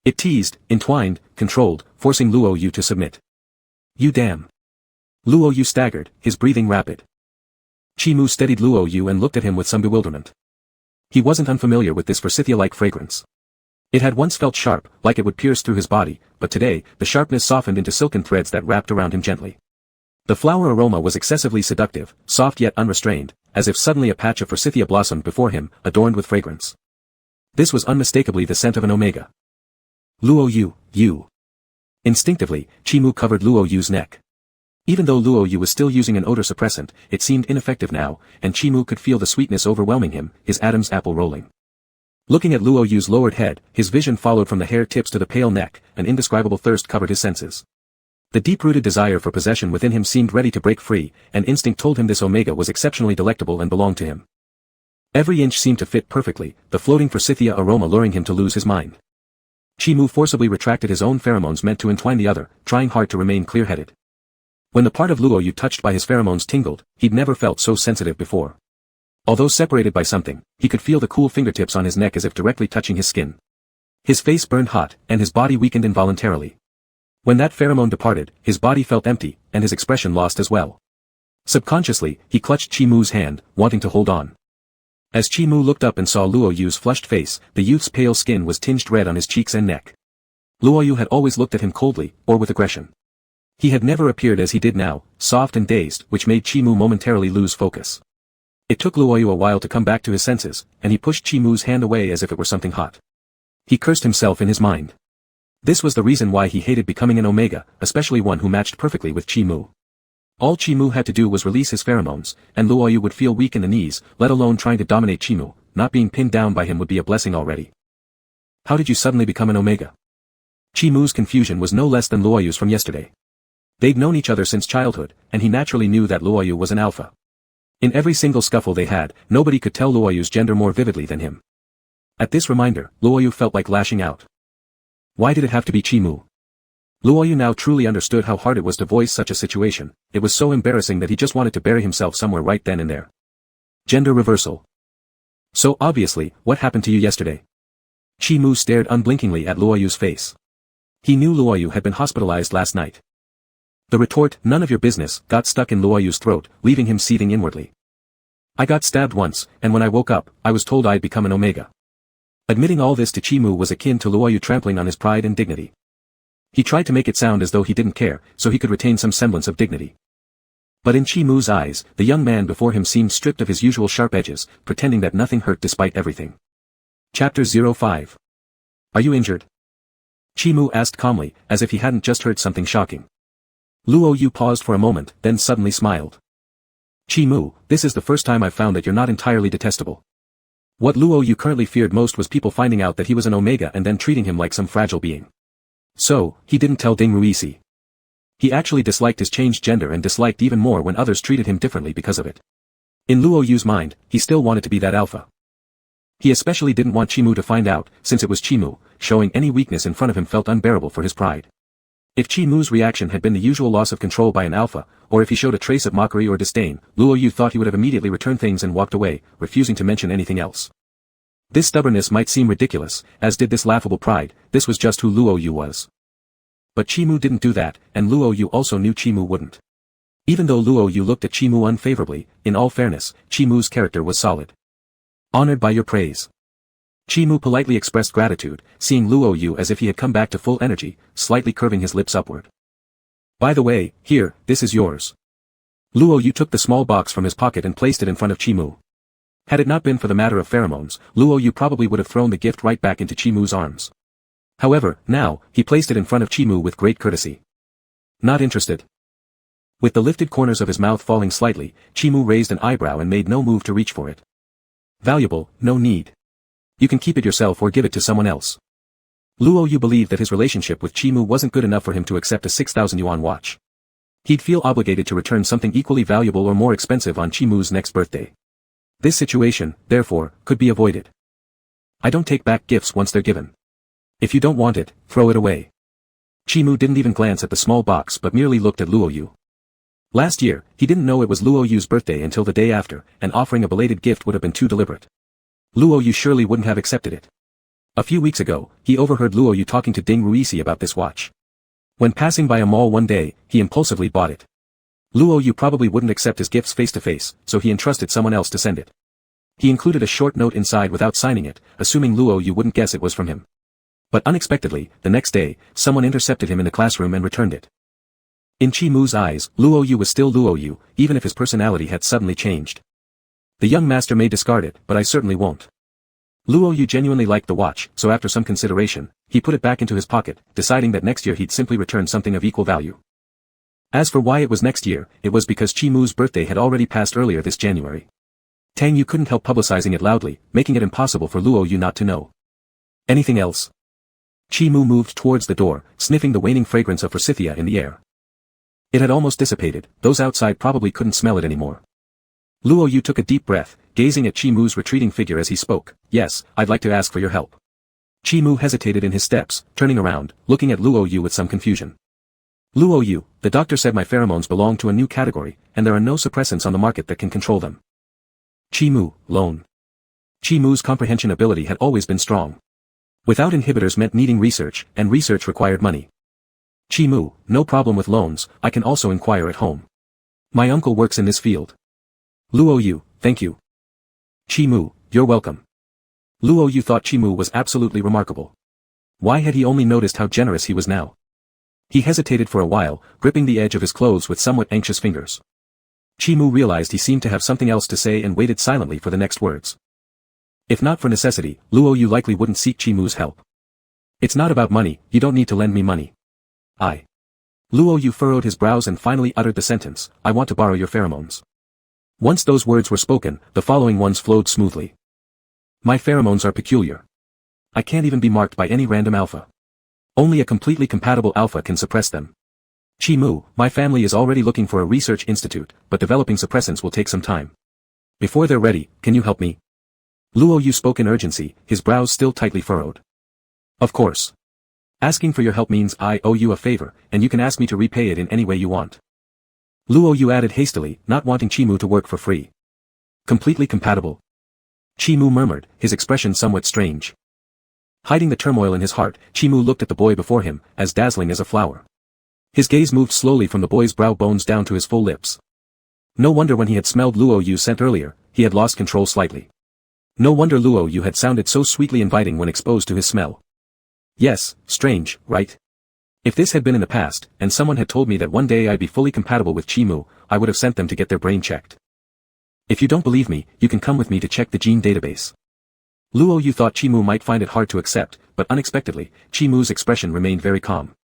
It teased, entwined, controlled, forcing Luo Yu to submit. You damn. Luo Yu staggered, his breathing rapid. Chimu steadied Luo Yu and looked at him with some bewilderment. He wasn't unfamiliar with this forsythia-like fragrance. It had once felt sharp, like it would pierce through his body, but today, the sharpness softened into silken threads that wrapped around him gently. The flower aroma was excessively seductive, soft yet unrestrained, as if suddenly a patch of forsythia blossomed before him, adorned with fragrance. This was unmistakably the scent of an omega. Luo Yu, you. Instinctively, Chimu covered Luo Yu's neck. Even though Luo Yu was still using an odor suppressant, it seemed ineffective now, and Chimu could feel the sweetness overwhelming him, his Adam's apple rolling. Looking at Luo Yu's lowered head, his vision followed from the hair tips to the pale neck, an indescribable thirst covered his senses. The deep-rooted desire for possession within him seemed ready to break free, and instinct told him this omega was exceptionally delectable and belonged to him. Every inch seemed to fit perfectly, the floating forsythia aroma luring him to lose his mind. Chimu forcibly retracted his own pheromones meant to entwine the other, trying hard to remain clear-headed. When the part of Luo Yu touched by his pheromones tingled, he'd never felt so sensitive before. Although separated by something, he could feel the cool fingertips on his neck as if directly touching his skin. His face burned hot, and his body weakened involuntarily. When that pheromone departed, his body felt empty, and his expression lost as well. Subconsciously, he clutched Chimu's hand, wanting to hold on. As Chimu looked up and saw Luo Yu's flushed face, the youth's pale skin was tinged red on his cheeks and neck. Luo Yu had always looked at him coldly, or with aggression. He had never appeared as he did now, soft and dazed, which made Chimu momentarily lose focus. It took Luo Yu a while to come back to his senses, and he pushed Chimu's hand away as if it were something hot. He cursed himself in his mind. This was the reason why he hated becoming an omega, especially one who matched perfectly with Chimu. All Chimu had to do was release his pheromones, and Luo Yu would feel weak in the knees, let alone trying to dominate Chimu. Not being pinned down by him would be a blessing already. How did you suddenly become an omega? Chimu's confusion was no less than Luo Yu's from yesterday. They'd known each other since childhood, and he naturally knew that Luo Yu was an alpha. In every single scuffle they had, nobody could tell Luo Yu's gender more vividly than him. At this reminder, Luo Yu felt like lashing out. Why did it have to be Chimu? Luo Yu now truly understood how hard it was to voice such a situation. It was so embarrassing that he just wanted to bury himself somewhere right then and there. Gender reversal. So obviously, what happened to you yesterday? Chimu stared unblinkingly at Luo Yu's face. He knew Luo Yu had been hospitalized last night. The retort, none of your business, got stuck in Luo Yu's throat, leaving him seething inwardly. I got stabbed once, and when I woke up, I was told I'd become an omega. Admitting all this to Chimu was akin to Luo Yu trampling on his pride and dignity. He tried to make it sound as though he didn't care, so he could retain some semblance of dignity. But in Chi-Mu's eyes, the young man before him seemed stripped of his usual sharp edges, pretending that nothing hurt despite everything. Chapter 05. Are you injured? Chi-Mu asked calmly, as if he hadn't just heard something shocking. Luo Yu paused for a moment, then suddenly smiled. Chi-Mu, this is the first time I've found that you're not entirely detestable. What Luo Yu currently feared most was people finding out that he was an Omega and then treating him like some fragile being. So, he didn't tell Ding Ruisi. He actually disliked his changed gender and disliked even more when others treated him differently because of it. In Luo Yu's mind, he still wanted to be that alpha. He especially didn't want Chi-Mu to find out, since it was Chi-Mu, showing any weakness in front of him felt unbearable for his pride. If Chi-Mu's reaction had been the usual loss of control by an alpha, or if he showed a trace of mockery or disdain, Luo Yu thought he would have immediately returned things and walked away, refusing to mention anything else. This stubbornness might seem ridiculous, as did this laughable pride, this was just who Luo Yu was. But Chi-Mu didn't do that, and Luo Yu also knew Chi-Mu wouldn't. Even though Luo Yu looked at Chi-Mu unfavorably, in all fairness, Chi-Mu's character was solid. Honored by your praise. Chi-Mu politely expressed gratitude, seeing Luo Yu as if he had come back to full energy, slightly curving his lips upward. By the way, here, this is yours. Luo Yu took the small box from his pocket and placed it in front of Chi-Mu. Had it not been for the matter of pheromones, Luo Yu probably would have thrown the gift right back into Chi-Mu's arms. However, now, he placed it in front of Chi-Mu with great courtesy. Not interested. With the lifted corners of his mouth falling slightly, Chi-Mu raised an eyebrow and made no move to reach for it. Valuable, no need. You can keep it yourself or give it to someone else. Luo Yu believed that his relationship with Chi-Mu wasn't good enough for him to accept a 6,000 yuan watch. He'd feel obligated to return something equally valuable or more expensive on Chi-Mu's next birthday. This situation, therefore, could be avoided. I don't take back gifts once they're given. If you don't want it, throw it away. Chi-Mu didn't even glance at the small box but merely looked at Luo Yu. Last year, he didn't know it was Luo Yu's birthday until the day after, and offering a belated gift would have been too deliberate. Luo Yu surely wouldn't have accepted it. A few weeks ago, he overheard Luo Yu talking to Ding Ruisi about this watch. When passing by a mall one day, he impulsively bought it. Luo Yu probably wouldn't accept his gifts face to face, so he entrusted someone else to send it. He included a short note inside without signing it, assuming Luo Yu wouldn't guess it was from him. But unexpectedly, the next day, someone intercepted him in the classroom and returned it. In Chi-Mu's eyes, Luo Yu was still Luo Yu, even if his personality had suddenly changed. The young master may discard it, but I certainly won't. Luo Yu genuinely liked the watch, so after some consideration, he put it back into his pocket, deciding that next year he'd simply return something of equal value. As for why it was next year, it was because Chi-Mu's birthday had already passed earlier this January. Tang Yu couldn't help publicizing it loudly, making it impossible for Luo Yu not to know. Anything else? Chi-Mu moved towards the door, sniffing the waning fragrance of forsythia in the air. It had almost dissipated, those outside probably couldn't smell it anymore. Luo Yu took a deep breath, gazing at Chi-Mu's retreating figure as he spoke. Yes, I'd like to ask for your help. Chi-Mu hesitated in his steps, turning around, looking at Luo Yu with some confusion. Luo Yu, the doctor said my pheromones belong to a new category, and there are no suppressants on the market that can control them. Chi-Mu, loan. Chi-Mu's comprehension ability had always been strong. Without inhibitors meant needing research, and research required money. Chi-Mu, no problem with loans, I can also inquire at home. My uncle works in this field. Luo Yu, thank you. Chi-Mu, you're welcome. Luo Yu thought Chi-Mu was absolutely remarkable. Why had he only noticed how generous he was now? He hesitated for a while, gripping the edge of his clothes with somewhat anxious fingers. Chi-Mu realized he seemed to have something else to say and waited silently for the next words. If not for necessity, Luo Yu likely wouldn't seek Chi-Mu's help. It's not about money, you don't need to lend me money. Luo Yu furrowed his brows and finally uttered the sentence, I want to borrow your pheromones. Once those words were spoken, the following ones flowed smoothly. My pheromones are peculiar. I can't even be marked by any random alpha. Only a completely compatible alpha can suppress them. Chi-Mu, my family is already looking for a research institute, but developing suppressants will take some time. Before they're ready, can you help me? Luo Yu spoke in urgency, his brows still tightly furrowed. Of course. Asking for your help means I owe you a favor, and you can ask me to repay it in any way you want. Luo Yu added hastily, not wanting Chi-Mu to work for free. Completely compatible. Chi-Mu murmured, his expression somewhat strange. Hiding the turmoil in his heart, Chi-Mu looked at the boy before him, as dazzling as a flower. His gaze moved slowly from the boy's brow bones down to his full lips. No wonder when he had smelled Luo Yu's scent earlier, he had lost control slightly. No wonder Luo Yu had sounded so sweetly inviting when exposed to his smell. Yes, strange, right? If this had been in the past, and someone had told me that one day I'd be fully compatible with Chimu, I would have sent them to get their brain checked. If you don't believe me, you can come with me to check the gene database. Luo Yu thought Chimu might find it hard to accept, but unexpectedly, Chimu's expression remained very calm.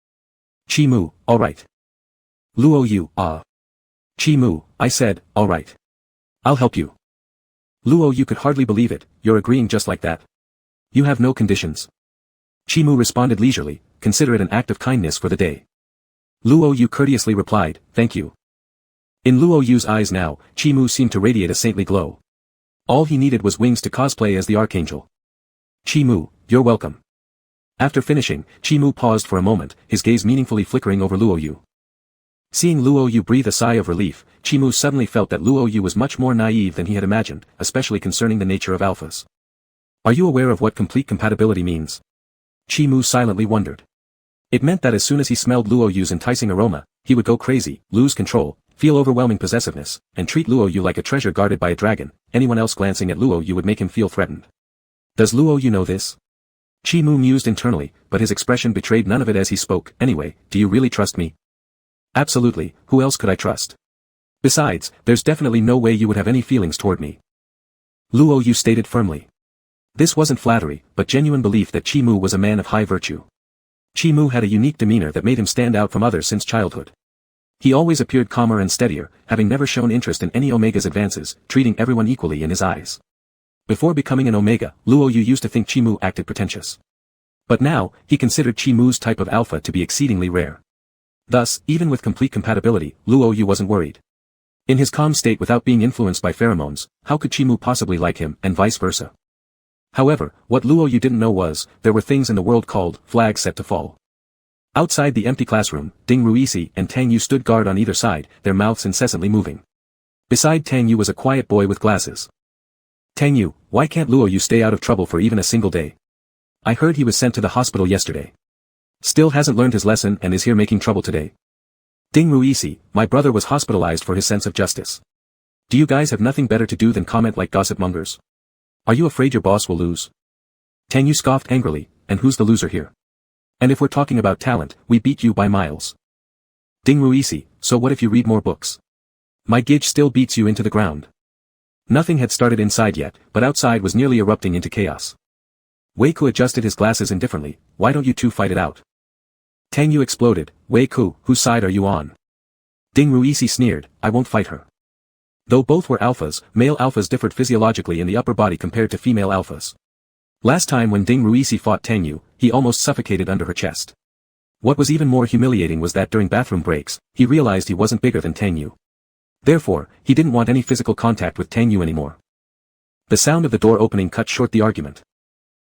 Chimu, alright. Luo Yu, Chimu, I said, alright. I'll help you. Luo Yu could hardly believe it, you're agreeing just like that. You have no conditions. Chimu responded leisurely, consider it an act of kindness for the day. Luo Yu courteously replied, thank you. In Luo Yu's eyes now, Chimu seemed to radiate a saintly glow. All he needed was wings to cosplay as the Archangel. Chimu, you're welcome. After finishing, Chimu paused for a moment, his gaze meaningfully flickering over Luo Yu. Seeing Luo Yu breathe a sigh of relief, Chimu suddenly felt that Luo Yu was much more naive than he had imagined, especially concerning the nature of alphas. Are you aware of what complete compatibility means? Chimu silently wondered. It meant that as soon as he smelled Luo Yu's enticing aroma, he would go crazy, lose control, feel overwhelming possessiveness, and treat Luo Yu like a treasure guarded by a dragon. Anyone else glancing at Luo Yu would make him feel threatened. Does Luo Yu know this? Chimu mused internally, but his expression betrayed none of it as he spoke. Anyway, do you really trust me? Absolutely, who else could I trust? Besides, there's definitely no way you would have any feelings toward me. Luo Yu stated firmly. This wasn't flattery, but genuine belief that Chimu was a man of high virtue. Chimu had a unique demeanor that made him stand out from others since childhood. He always appeared calmer and steadier, having never shown interest in any Omega's advances, treating everyone equally in his eyes. Before becoming an Omega, Luo Yu used to think Chimu acted pretentious. But now, he considered Chimu's type of alpha to be exceedingly rare. Thus, even with complete compatibility, Luo Yu wasn't worried. In his calm state without being influenced by pheromones, how could Chimu possibly like him, and vice versa? However, what Luo Yu didn't know was, there were things in the world called flags set to fall. Outside the empty classroom, Ding Ruisi and Tang Yu stood guard on either side, their mouths incessantly moving. Beside Tang Yu was a quiet boy with glasses. Tang Yu, why can't Luo Yu stay out of trouble for even a single day? I heard he was sent to the hospital yesterday. Still hasn't learned his lesson and is here making trouble today. Ding Ruisi, my brother was hospitalized for his sense of justice. Do you guys have nothing better to do than comment like gossip mongers? Are you afraid your boss will lose? Tang Yu scoffed angrily, and who's the loser here? And if we're talking about talent, we beat you by miles. Ding Ruisi, so what if you read more books? My gauge still beats you into the ground. Nothing had started inside yet, but outside was nearly erupting into chaos. Wei Ku adjusted his glasses indifferently, why don't you two fight it out? Tang Yu exploded, Wei Ku, whose side are you on? Ding Ruisi sneered, I won't fight her. Though both were alphas, male alphas differed physiologically in the upper body compared to female alphas. Last time when Ding Ruisi fought Tang Yu, he almost suffocated under her chest. What was even more humiliating was that during bathroom breaks, he realized he wasn't bigger than Tang Yu. Therefore, he didn't want any physical contact with Tang Yu anymore. The sound of the door opening cut short the argument.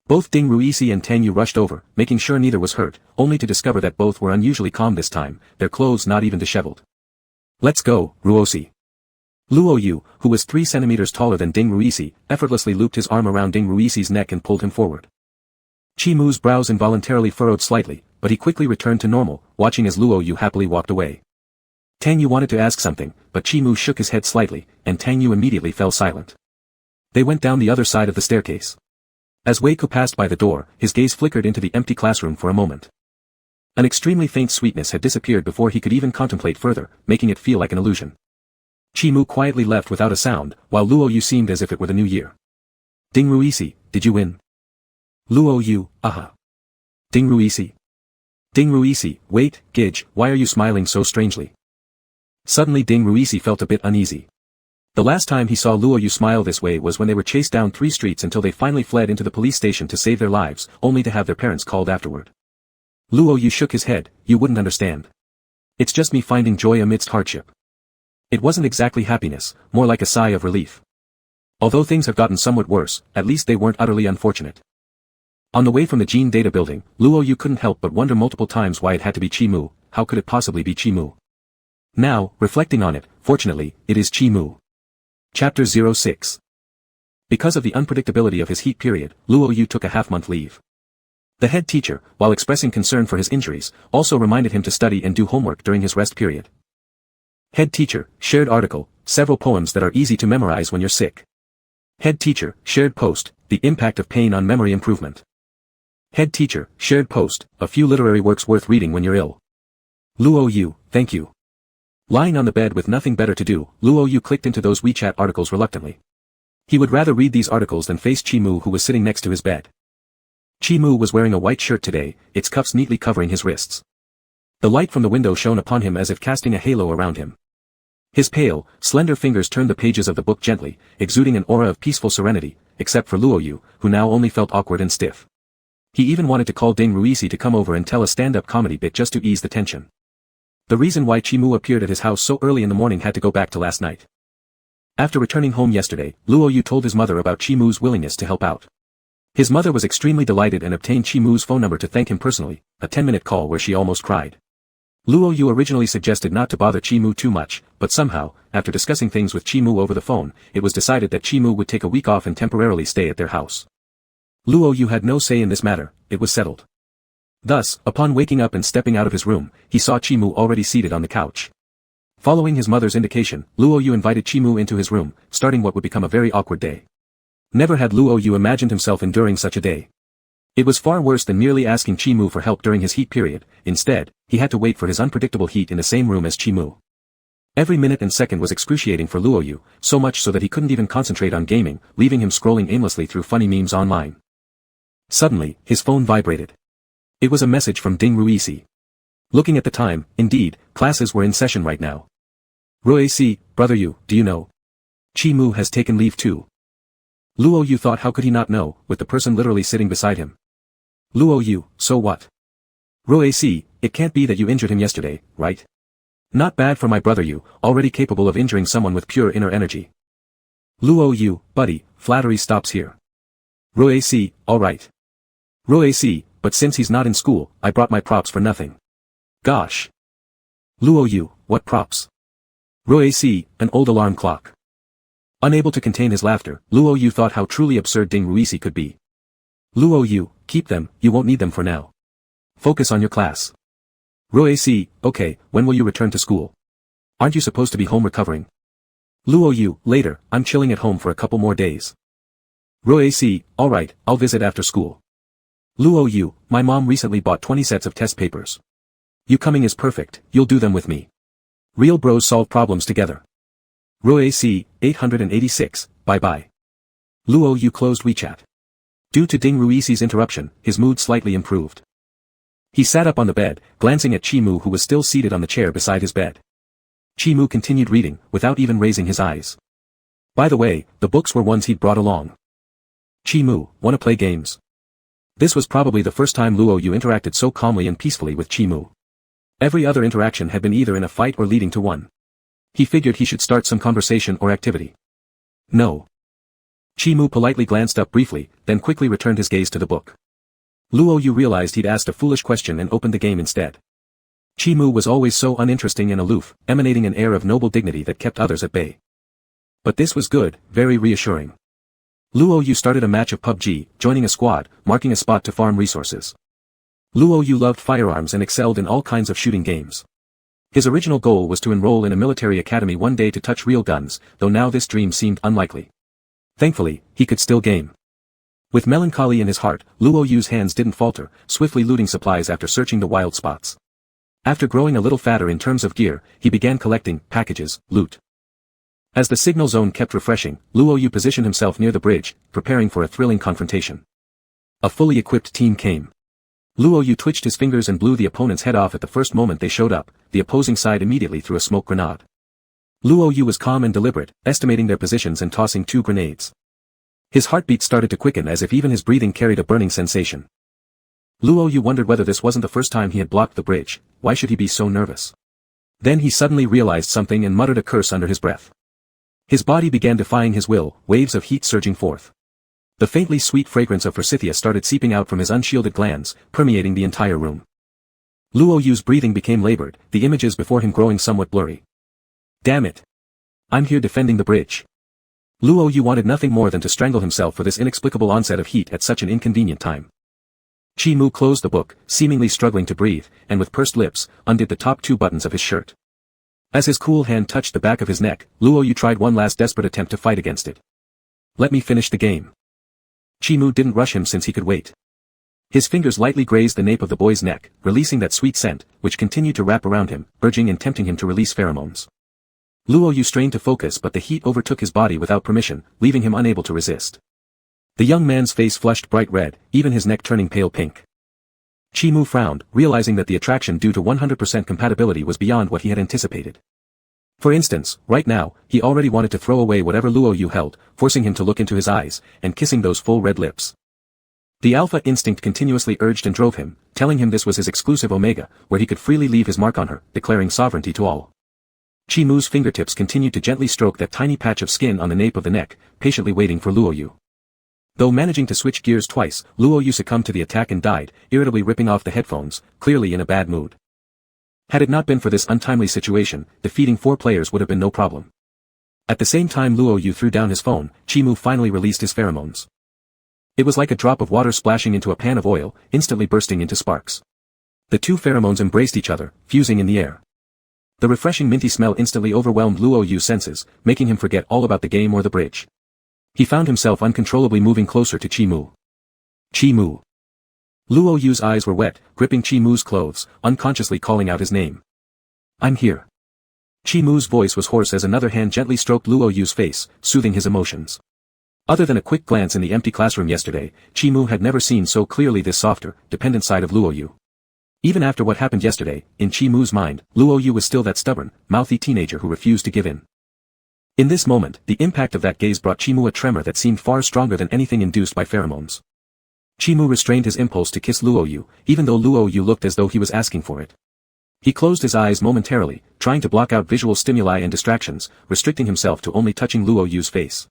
Both Ding Ruisi and Tang Yu rushed over, making sure neither was hurt, only to discover that both were unusually calm this time, their clothes not even disheveled. Let's go, Ruosi. Luo Yu, who was 3 centimeters taller than Ding Ruisi, effortlessly looped his arm around Ding Ruisi's neck and pulled him forward. Chimu's brows involuntarily furrowed slightly, but he quickly returned to normal, watching as Luo Yu happily walked away. Tang Yu wanted to ask something, but Chimu shook his head slightly, and Tang Yu immediately fell silent. They went down the other side of the staircase. As Wei Ku passed by the door, his gaze flickered into the empty classroom for a moment. An extremely faint sweetness had disappeared before he could even contemplate further, making it feel like an illusion. Chimu quietly left without a sound, while Luo Yu seemed as if it were the new year. Ding Ruisi, did you win? Luo Yu, Ding Ruisi. Ding Ruisi, wait, Gidge, why are you smiling so strangely? Suddenly Ding Ruisi felt a bit uneasy. The last time he saw Luo Yu smile this way was when they were chased down 3 streets until they finally fled into the police station to save their lives, only to have their parents called afterward. Luo Yu shook his head, you wouldn't understand. It's just me finding joy amidst hardship. It wasn't exactly happiness, more like a sigh of relief. Although things have gotten somewhat worse, at least they weren't utterly unfortunate. On the way from the gene data building, Luo Yu couldn't help but wonder multiple times why it had to be Chimu. How could it possibly be Chimu? Now, reflecting on it, fortunately, it is Chimu. Chapter 06. Because of the unpredictability of his heat period, Luo Yu took a half-month leave. The head teacher, while expressing concern for his injuries, also reminded him to study and do homework during his rest period. Head teacher, shared article, several poems that are easy to memorize when you're sick. Head teacher, shared post, the impact of pain on memory improvement. Head teacher, shared post, a few literary works worth reading when you're ill. Luo Yu, thank you. Lying on the bed with nothing better to do, Luo Yu clicked into those WeChat articles reluctantly. He would rather read these articles than face Chi-Mu, who was sitting next to his bed. Chi-Mu was wearing a white shirt today, its cuffs neatly covering his wrists. The light from the window shone upon him as if casting a halo around him. His pale, slender fingers turned the pages of the book gently, exuding an aura of peaceful serenity, except for Luo Yu, who now only felt awkward and stiff. He even wanted to call Ding Ruisi to come over and tell a stand-up comedy bit just to ease the tension. The reason why Chi-Mu appeared at his house so early in the morning had to go back to last night. After returning home yesterday, Luo Yu told his mother about Chi-Mu's willingness to help out. His mother was extremely delighted and obtained Chi-Mu's phone number to thank him personally, a 10-minute call where she almost cried. Luo Yu originally suggested not to bother Chi-Mu too much, but somehow, after discussing things with Chi-Mu over the phone, it was decided that Chi-Mu would take a week off and temporarily stay at their house. Luo Yu had no say in this matter, it was settled. Thus, upon waking up and stepping out of his room, he saw Chi-Mu already seated on the couch. Following his mother's indication, Luo Yu invited Chi-Mu into his room, starting what would become a very awkward day. Never had Luo Yu imagined himself enduring such a day. It was far worse than merely asking Chi-Mu for help during his heat period. Instead, he had to wait for his unpredictable heat in the same room as Chi-Mu. Every minute and second was excruciating for Luo Yu, so much so that he couldn't even concentrate on gaming, leaving him scrolling aimlessly through funny memes online. Suddenly, his phone vibrated. It was a message from Ding Ruisi. Looking at the time, indeed, classes were in session right now. Ruisi, brother Yu, do you know? Chi-Mu has taken leave too. Luo Yu thought, how could he not know, with the person literally sitting beside him. Luo Yu, so what? Ruisi, it can't be that you injured him yesterday, right? Not bad for my brother Yu, already capable of injuring someone with pure inner energy. Luo Yu, buddy, flattery stops here. Ruisi, alright. Ruisi, but since he's not in school, I brought my props for nothing. Gosh. Luo Yu, what props? Ruisi, an old alarm clock. Unable to contain his laughter, Luo Yu thought how truly absurd Ding Ruisi could be. Luo Yu, keep them, you won't need them for now. Focus on your class. Ruisi, okay, when will you return to school? Aren't you supposed to be home recovering? Luo Yu, later, I'm chilling at home for a couple more days. Ruisi, alright, I'll visit after school. Luo Yu, my mom recently bought 20 sets of test papers. You coming is perfect, you'll do them with me. Real bros solve problems together. Ruisi, 886, bye-bye. Luo Yu closed WeChat. Due to Ding Ruisi's interruption, his mood slightly improved. He sat up on the bed, glancing at Chi-Mu, who was still seated on the chair beside his bed. Chi-Mu continued reading, without even raising his eyes. By the way, the books were ones he'd brought along. Chi-Mu, wanna play games? This was probably the first time Luo Yu interacted so calmly and peacefully with Chi-Mu. Every other interaction had been either in a fight or leading to one. He figured he should start some conversation or activity. No. Chi-Mu politely glanced up briefly, then quickly returned his gaze to the book. Luo Yu realized he'd asked a foolish question and opened the game instead. Chi-Mu was always so uninteresting and aloof, emanating an air of noble dignity that kept others at bay. But this was good, very reassuring. Luo Yu started a match of PUBG, joining a squad, marking a spot to farm resources. Luo Yu loved firearms and excelled in all kinds of shooting games. His original goal was to enroll in a military academy one day to touch real guns, though now this dream seemed unlikely. Thankfully, he could still game. With melancholy in his heart, Luo Yu's hands didn't falter, swiftly looting supplies after searching the wild spots. After growing a little fatter in terms of gear, he began collecting packages, loot. As the signal zone kept refreshing, Luo Yu positioned himself near the bridge, preparing for a thrilling confrontation. A fully equipped team came. Luo Yu twitched his fingers and blew the opponent's head off at the first moment they showed up. The opposing side immediately threw a smoke grenade. Luo Yu was calm and deliberate, estimating their positions and tossing 2 grenades. His heartbeat started to quicken as if even his breathing carried a burning sensation. Luo Yu wondered whether this wasn't the first time he had blocked the bridge. Why should he be so nervous? Then he suddenly realized something and muttered a curse under his breath. His body began defying his will, waves of heat surging forth. The faintly sweet fragrance of forsythia started seeping out from his unshielded glands, permeating the entire room. Luo Yu's breathing became labored, the images before him growing somewhat blurry. Damn it! I'm here defending the bridge. Luo Yu wanted nothing more than to strangle himself for this inexplicable onset of heat at such an inconvenient time. Chi-Mu closed the book, seemingly struggling to breathe, and with pursed lips, undid the top 2 buttons of his shirt. As his cool hand touched the back of his neck, Luo Yu tried one last desperate attempt to fight against it. Let me finish the game. Chi-Mu didn't rush him since he could wait. His fingers lightly grazed the nape of the boy's neck, releasing that sweet scent, which continued to wrap around him, urging and tempting him to release pheromones. Luo Yu strained to focus, but the heat overtook his body without permission, leaving him unable to resist. The young man's face flushed bright red, even his neck turning pale pink. Chi-Mu frowned, realizing that the attraction due to 100% compatibility was beyond what he had anticipated. For instance, right now, he already wanted to throw away whatever Luo Yu held, forcing him to look into his eyes, and kissing those full red lips. The alpha instinct continuously urged and drove him, telling him this was his exclusive omega, where he could freely leave his mark on her, declaring sovereignty to all. Chi-Mu's fingertips continued to gently stroke that tiny patch of skin on the nape of the neck, patiently waiting for Luo Yu. Though managing to switch gears twice, Luo Yu succumbed to the attack and died, irritably ripping off the headphones, clearly in a bad mood. Had it not been for this untimely situation, defeating 4 players would have been no problem. At the same time Luo Yu threw down his phone, Chi-Mu finally released his pheromones. It was like a drop of water splashing into a pan of oil, instantly bursting into sparks. The 2 pheromones embraced each other, fusing in the air. The refreshing minty smell instantly overwhelmed Luo Yu's senses, making him forget all about the game or the bridge. He found himself uncontrollably moving closer to Chi-Mu. Chi-Mu. Luo Yu's eyes were wet, gripping Chi-Mu's clothes, unconsciously calling out his name. I'm here. Chi-Mu's voice was hoarse as another hand gently stroked Luo Yu's face, soothing his emotions. Other than a quick glance in the empty classroom yesterday, Chi-Mu had never seen so clearly this softer, dependent side of Luo Yu. Even after what happened yesterday, in Chi-Mu's mind, Luo Yu was still that stubborn, mouthy teenager who refused to give in. In this moment, the impact of that gaze brought Chi-Mu a tremor that seemed far stronger than anything induced by pheromones. Chi-Mu restrained his impulse to kiss Luo Yu, even though Luo Yu looked as though he was asking for it. He closed his eyes momentarily, trying to block out visual stimuli and distractions, restricting himself to only touching Luo Yu's face.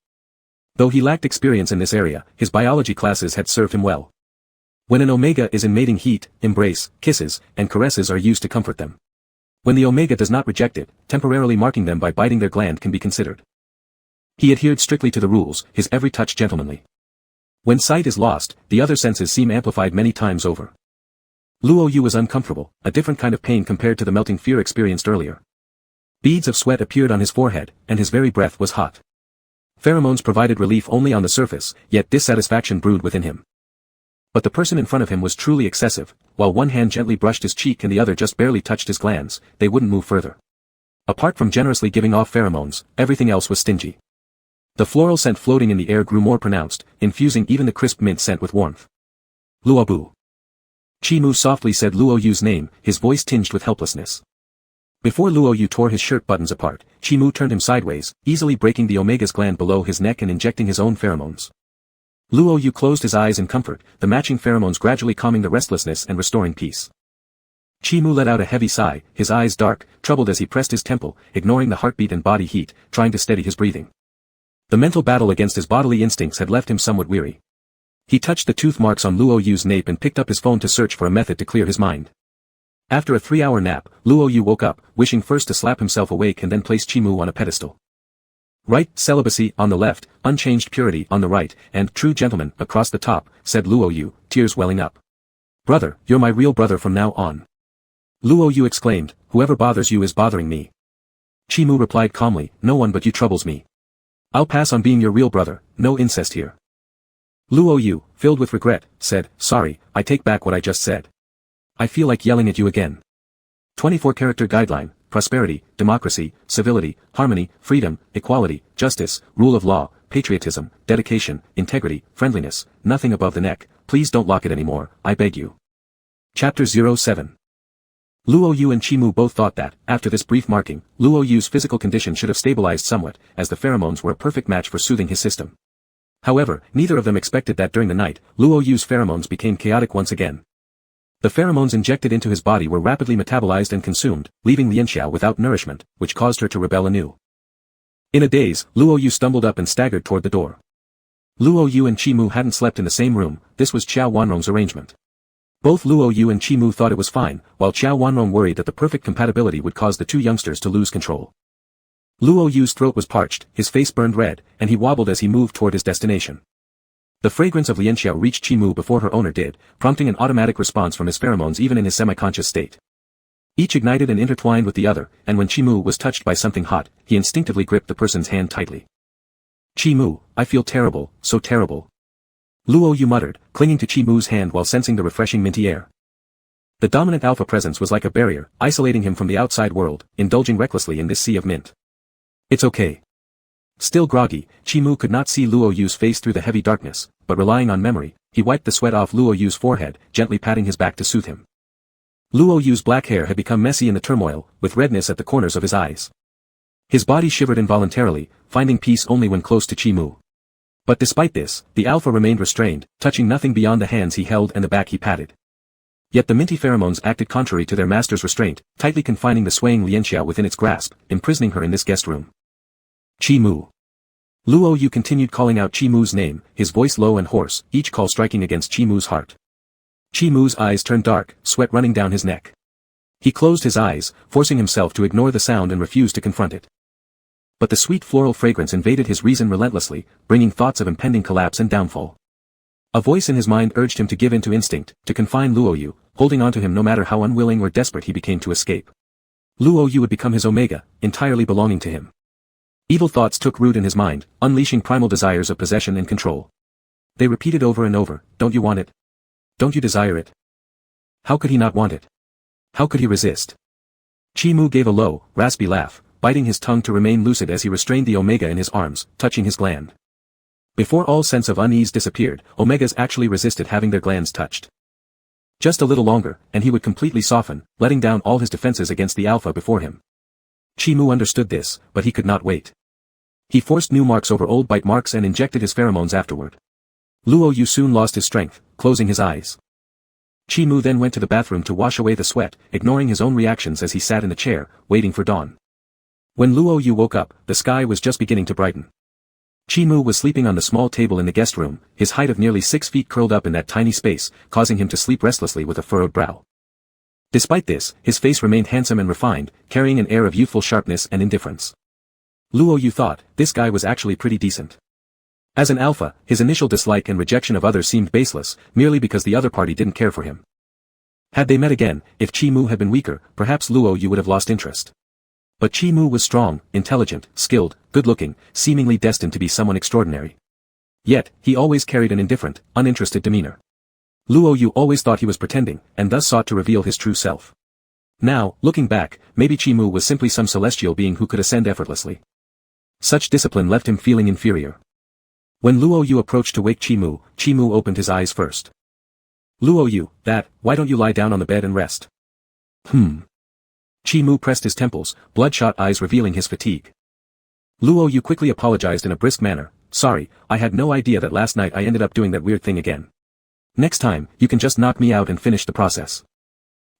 Though he lacked experience in this area, his biology classes had served him well. When an omega is in mating, heat, embrace, kisses, and caresses are used to comfort them. When the omega does not reject it, temporarily marking them by biting their gland can be considered. He adhered strictly to the rules, his every touch gentlemanly. When sight is lost, the other senses seem amplified many times over. Luo Yu was uncomfortable, a different kind of pain compared to the melting fear experienced earlier. Beads of sweat appeared on his forehead, and his very breath was hot. Pheromones provided relief only on the surface, yet dissatisfaction brewed within him. But the person in front of him was truly excessive, while one hand gently brushed his cheek and the other just barely touched his glands, they wouldn't move further. Apart from generously giving off pheromones, everything else was stingy. The floral scent floating in the air grew more pronounced, infusing even the crisp mint scent with warmth. Luobu. Chi-Mu softly said Luo Yu's name, his voice tinged with helplessness. Before Luo Yu tore his shirt buttons apart, Chi-Mu turned him sideways, easily breaking the omega's gland below his neck and injecting his own pheromones. Luo Yu closed his eyes in comfort, the matching pheromones gradually calming the restlessness and restoring peace. Chi-Mu let out a heavy sigh, his eyes dark, troubled as he pressed his temple, ignoring the heartbeat and body heat, trying to steady his breathing. The mental battle against his bodily instincts had left him somewhat weary. He touched the tooth marks on Luo Yu's nape and picked up his phone to search for a method to clear his mind. After a 3-hour nap, Luo Yu woke up, wishing first to slap himself awake and then place Chi-Mu on a pedestal. Right, celibacy on the left, unchanged purity on the right, and true gentleman across the top, said Luo Yu, tears welling up. Brother, you're my real brother from now on. Luo Yu exclaimed, whoever bothers you is bothering me. Chi-Mu replied calmly, no one but you troubles me. I'll pass on being your real brother, no incest here. Luo Yu, filled with regret, said, sorry, I take back what I just said. I feel like yelling at you again. 24-character guideline, prosperity, democracy, civility, harmony, freedom, equality, justice, rule of law, patriotism, dedication, integrity, friendliness, nothing above the neck, please don't lock it anymore, I beg you. Chapter 07. Luo Yu and Chi-Mu both thought that, after this brief marking, Luo Yu's physical condition should have stabilized somewhat, as the pheromones were a perfect match for soothing his system. However, neither of them expected that during the night, Luo Yu's pheromones became chaotic once again. The pheromones injected into his body were rapidly metabolized and consumed, leaving Lian Xiao without nourishment, which caused her to rebel anew. In a daze, Luo Yu stumbled up and staggered toward the door. Luo Yu and Chi-Mu hadn't slept in the same room, this was Qiao Wanrong's arrangement. Both Luo Yu and Chi-Mu thought it was fine, while Qiao Wanrong worried that the perfect compatibility would cause the two youngsters to lose control. Luo Yu's throat was parched, his face burned red, and he wobbled as he moved toward his destination. The fragrance of Lian Xiao reached Chi-Mu before her owner did, prompting an automatic response from his pheromones even in his semi-conscious state. Each ignited and intertwined with the other, and when Chi-Mu was touched by something hot, he instinctively gripped the person's hand tightly. Chi-Mu, I feel terrible, so terrible. Luo Yu muttered, clinging to Chi Mu's hand while sensing the refreshing minty air. The dominant alpha presence was like a barrier, isolating him from the outside world, indulging recklessly in this sea of mint. It's okay. Still groggy, Chi Mu could not see Luo Yu's face through the heavy darkness, but relying on memory, he wiped the sweat off Luo Yu's forehead, gently patting his back to soothe him. Luo Yu's black hair had become messy in the turmoil, with redness at the corners of his eyes. His body shivered involuntarily, finding peace only when close to Chi Mu. But despite this, the alpha remained restrained, touching nothing beyond the hands he held and the back he patted. Yet the minty pheromones acted contrary to their master's restraint, tightly confining the swaying Lianxia within its grasp, imprisoning her in this guest room. Chi Mu. Luo Yu continued calling out Chi Mu's name, his voice low and hoarse, each call striking against Chi Mu's heart. Chi Mu's eyes turned dark, sweat running down his neck. He closed his eyes, forcing himself to ignore the sound and refuse to confront it. But the sweet floral fragrance invaded his reason relentlessly, bringing thoughts of impending collapse and downfall. A voice in his mind urged him to give in to instinct, to confine Luo Yu, holding on to him no matter how unwilling or desperate he became to escape. Luo Yu would become his omega, entirely belonging to him. Evil thoughts took root in his mind, unleashing primal desires of possession and control. They repeated over and over, "Don't you want it? Don't you desire it?" How could he not want it? How could he resist? Chi Mu gave a low, raspy laugh, biting his tongue to remain lucid as he restrained the omega in his arms, touching his gland. Before all sense of unease disappeared, omegas actually resisted having their glands touched. Just a little longer, and he would completely soften, letting down all his defenses against the alpha before him. Chi Mu understood this, but he could not wait. He forced new marks over old bite marks and injected his pheromones afterward. Luo Yu soon lost his strength, closing his eyes. Chi Mu then went to the bathroom to wash away the sweat, ignoring his own reactions as he sat in the chair, waiting for dawn. When Luo Yu woke up, the sky was just beginning to brighten. Chi Mu was sleeping on the small table in the guest room, his height of nearly 6 feet curled up in that tiny space, causing him to sleep restlessly with a furrowed brow. Despite this, his face remained handsome and refined, carrying an air of youthful sharpness and indifference. Luo Yu thought, this guy was actually pretty decent. As an alpha, his initial dislike and rejection of others seemed baseless, merely because the other party didn't care for him. Had they met again, if Chi Mu had been weaker, perhaps Luo Yu would have lost interest. But Chi Mu was strong, intelligent, skilled, good-looking, seemingly destined to be someone extraordinary. Yet, he always carried an indifferent, uninterested demeanor. Luo Yu always thought he was pretending, and thus sought to reveal his true self. Now, looking back, maybe Chi Mu was simply some celestial being who could ascend effortlessly. Such discipline left him feeling inferior. When Luo Yu approached to wake Chi Mu opened his eyes first. Luo Yu, why don't you lie down on the bed and rest? Chi Mu pressed his temples, bloodshot eyes revealing his fatigue. Luo Yu quickly apologized in a brisk manner, "Sorry, I had no idea that last night I ended up doing that weird thing again. Next time, you can just knock me out and finish the process."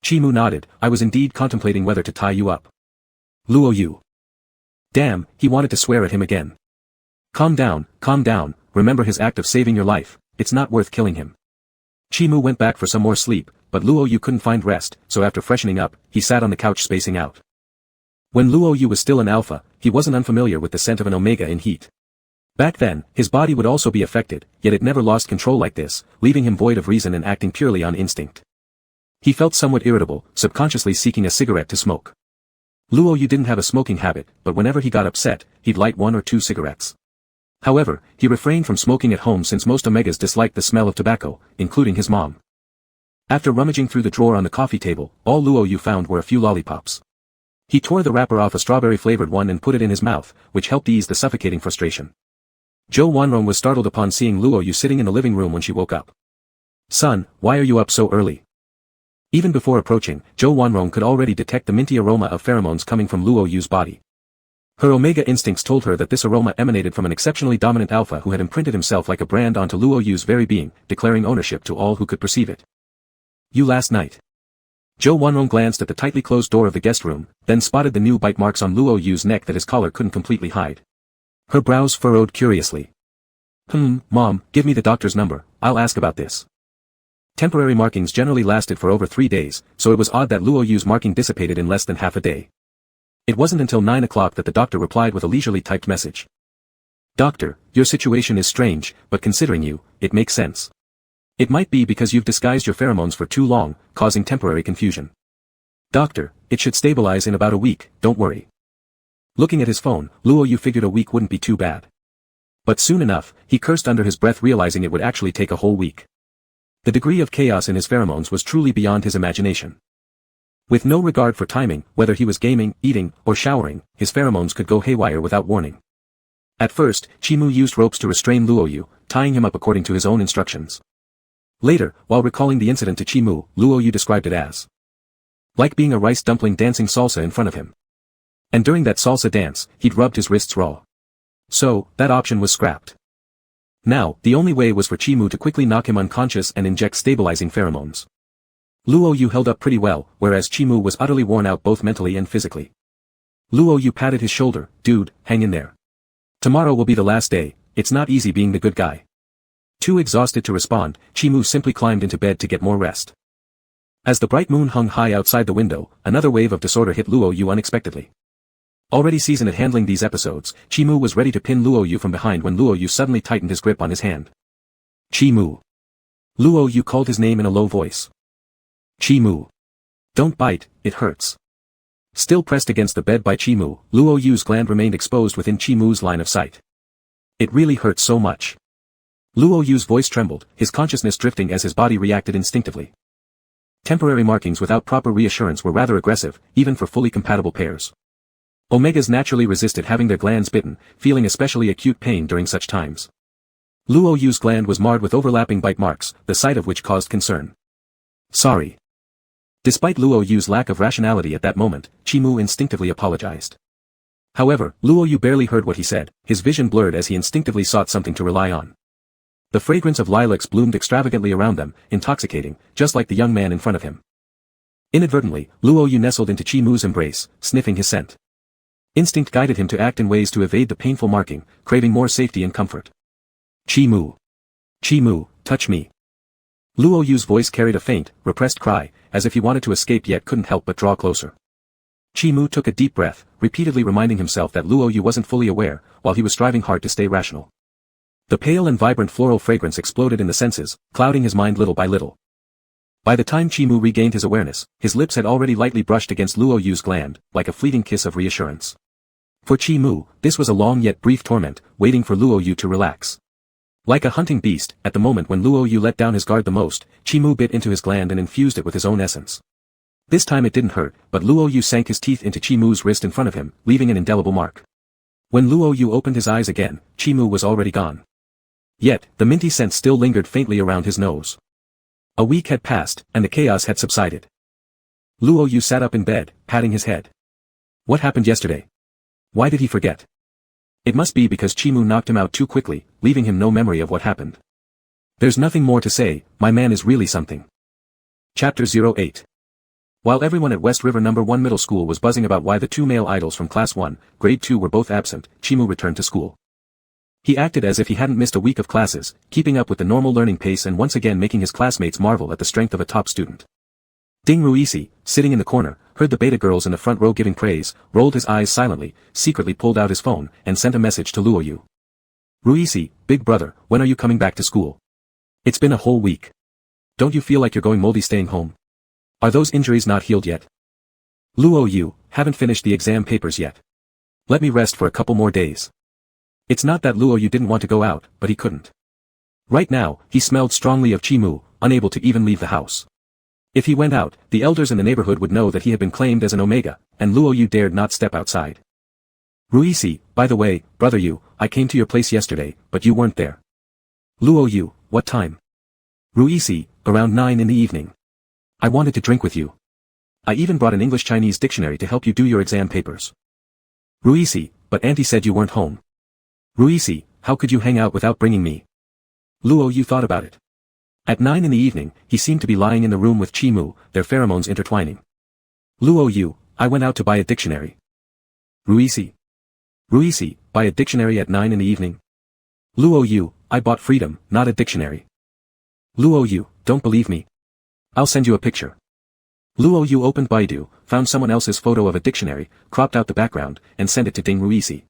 Chi Mu nodded, "I was indeed contemplating whether to tie you up." Luo Yu. Damn, he wanted to swear at him again. Calm down, remember his act of saving your life, it's not worth killing him." Chi Mu went back for some more sleep, but Luo Yu couldn't find rest, so after freshening up, he sat on the couch spacing out. When Luo Yu was still an alpha, he wasn't unfamiliar with the scent of an omega in heat. Back then, his body would also be affected, yet it never lost control like this, leaving him void of reason and acting purely on instinct. He felt somewhat irritable, subconsciously seeking a cigarette to smoke. Luo Yu didn't have a smoking habit, but whenever he got upset, he'd light 1 or 2 cigarettes. However, he refrained from smoking at home since most omegas disliked the smell of tobacco, including his mom. After rummaging through the drawer on the coffee table, all Luo Yu found were a few lollipops. He tore the wrapper off a strawberry-flavored one and put it in his mouth, which helped ease the suffocating frustration. Zhou Wanrong was startled upon seeing Luo Yu sitting in the living room when she woke up. "Son, why are you up so early?" Even before approaching, Zhou Wanrong could already detect the minty aroma of pheromones coming from Luo Yu's body. Her omega instincts told her that this aroma emanated from an exceptionally dominant alpha who had imprinted himself like a brand onto Luo Yu's very being, declaring ownership to all who could perceive it. "You last night." Zhou Wanrong glanced at the tightly closed door of the guest room, then spotted the new bite marks on Luo Yu's neck that his collar couldn't completely hide. Her brows furrowed curiously. Mom, give me the doctor's number, I'll ask about this." Temporary markings generally lasted for over 3 days, so it was odd that Luo Yu's marking dissipated in less than half a day. It wasn't until 9 o'clock that the doctor replied with a leisurely typed message. "Doctor, your situation is strange, but considering you, it makes sense. It might be because you've disguised your pheromones for too long, causing temporary confusion. Doctor, it should stabilize in about a week, don't worry." Looking at his phone, Luo Yu figured a week wouldn't be too bad. But soon enough, he cursed under his breath, realizing it would actually take a whole week. The degree of chaos in his pheromones was truly beyond his imagination. With no regard for timing, whether he was gaming, eating, or showering, his pheromones could go haywire without warning. At first, Chimu used ropes to restrain Luoyu, tying him up according to his own instructions. Later, while recalling the incident to Chimu, Luoyu described it as like being a rice dumpling dancing salsa in front of him. And during that salsa dance, he'd rubbed his wrists raw. So, that option was scrapped. Now, the only way was for Chimu to quickly knock him unconscious and inject stabilizing pheromones. Luoyu held up pretty well, whereas Chimu was utterly worn out both mentally and physically. Luoyu patted his shoulder, "Dude, hang in there. Tomorrow will be the last day, it's not easy being the good guy." Too exhausted to respond, Chimu simply climbed into bed to get more rest. As the bright moon hung high outside the window, another wave of disorder hit Luoyu unexpectedly. Already seasoned at handling these episodes, Chimu was ready to pin Luoyu from behind when Luoyu suddenly tightened his grip on his hand. "Chimu." Luoyu called his name in a low voice. "Chimu. Don't bite, it hurts." Still pressed against the bed by Chimu, Luoyu's gland remained exposed within Chimu's line of sight. "It really hurts so much." Luoyu's voice trembled, his consciousness drifting as his body reacted instinctively. Temporary markings without proper reassurance were rather aggressive, even for fully compatible pairs. Omegas naturally resisted having their glands bitten, feeling especially acute pain during such times. Luoyu's gland was marred with overlapping bite marks, the sight of which caused concern. "Sorry." Despite Luoyu's lack of rationality at that moment, Chimu instinctively apologized. However, Luoyu barely heard what he said, his vision blurred as he instinctively sought something to rely on. The fragrance of lilacs bloomed extravagantly around them, intoxicating, just like the young man in front of him. Inadvertently, Luoyu nestled into Chimu's embrace, sniffing his scent. Instinct guided him to act in ways to evade the painful marking, craving more safety and comfort. "Chimu. Chimu, touch me." Luoyu's voice carried a faint, repressed cry, as if he wanted to escape yet couldn't help but draw closer. Chimu took a deep breath, repeatedly reminding himself that Luoyu wasn't fully aware, while he was striving hard to stay rational. The pale and vibrant floral fragrance exploded in the senses, clouding his mind little by little. By the time Chimu regained his awareness, his lips had already lightly brushed against Luoyu's gland, like a fleeting kiss of reassurance. For Chimu, this was a long yet brief torment, waiting for Luoyu to relax. Like a hunting beast, at the moment when Luoyu let down his guard the most, Chimu bit into his gland and infused it with his own essence. This time it didn't hurt, but Luoyu sank his teeth into Chimu's wrist in front of him, leaving an indelible mark. When Luoyu opened his eyes again, Chimu was already gone. Yet, the minty scent still lingered faintly around his nose. A week had passed, and the chaos had subsided. Luoyu sat up in bed, patting his head. What happened yesterday? Why did he forget? It must be because Chimu knocked him out too quickly, leaving him no memory of what happened. There's nothing more to say, my man is really something. Chapter 08. While everyone at West River No. 1 Middle School was buzzing about why the two male idols from Class 1, Grade 2 were both absent, Chimu returned to school. He acted as if he hadn't missed a week of classes, keeping up with the normal learning pace and once again making his classmates marvel at the strength of a top student. Ding Ruisi, sitting in the corner, heard the beta girls in the front row giving praise, rolled his eyes silently, secretly pulled out his phone, and sent a message to Luoyu. "Ruisi, big brother, when are you coming back to school? It's been a whole week. Don't you feel like you're going moldy staying home? Are those injuries not healed yet? Luoyu, haven't finished the exam papers yet. Let me rest for a couple more days." It's not that Luoyu didn't want to go out, but he couldn't. Right now, he smelled strongly of Chimu, unable to even leave the house. If he went out, the elders in the neighborhood would know that he had been claimed as an Omega, and Luoyu dared not step outside. "Ruisi, by the way, brother I came to your place yesterday, but you weren't there." "Luoyu, what time?" "Ruisi, around 9 in the evening. I wanted to drink with you. I even brought an English-Chinese dictionary to help you do your exam papers." "Ruisi, but Auntie said you weren't home." "Ruisi, how could you hang out without bringing me?" Luoyu thought about it. At 9 in the evening, he seemed to be lying in the room with Chimu, their pheromones intertwining. "Luoyu, I went out to buy a dictionary." "Ruisi. Ruisi, buy a dictionary at 9 in the evening?" "Luoyu, I bought freedom, not a dictionary." "Luoyu, don't believe me? I'll send you a picture." Luoyu opened Baidu, found someone else's photo of a dictionary, cropped out the background, and sent it to Ding Ruisi.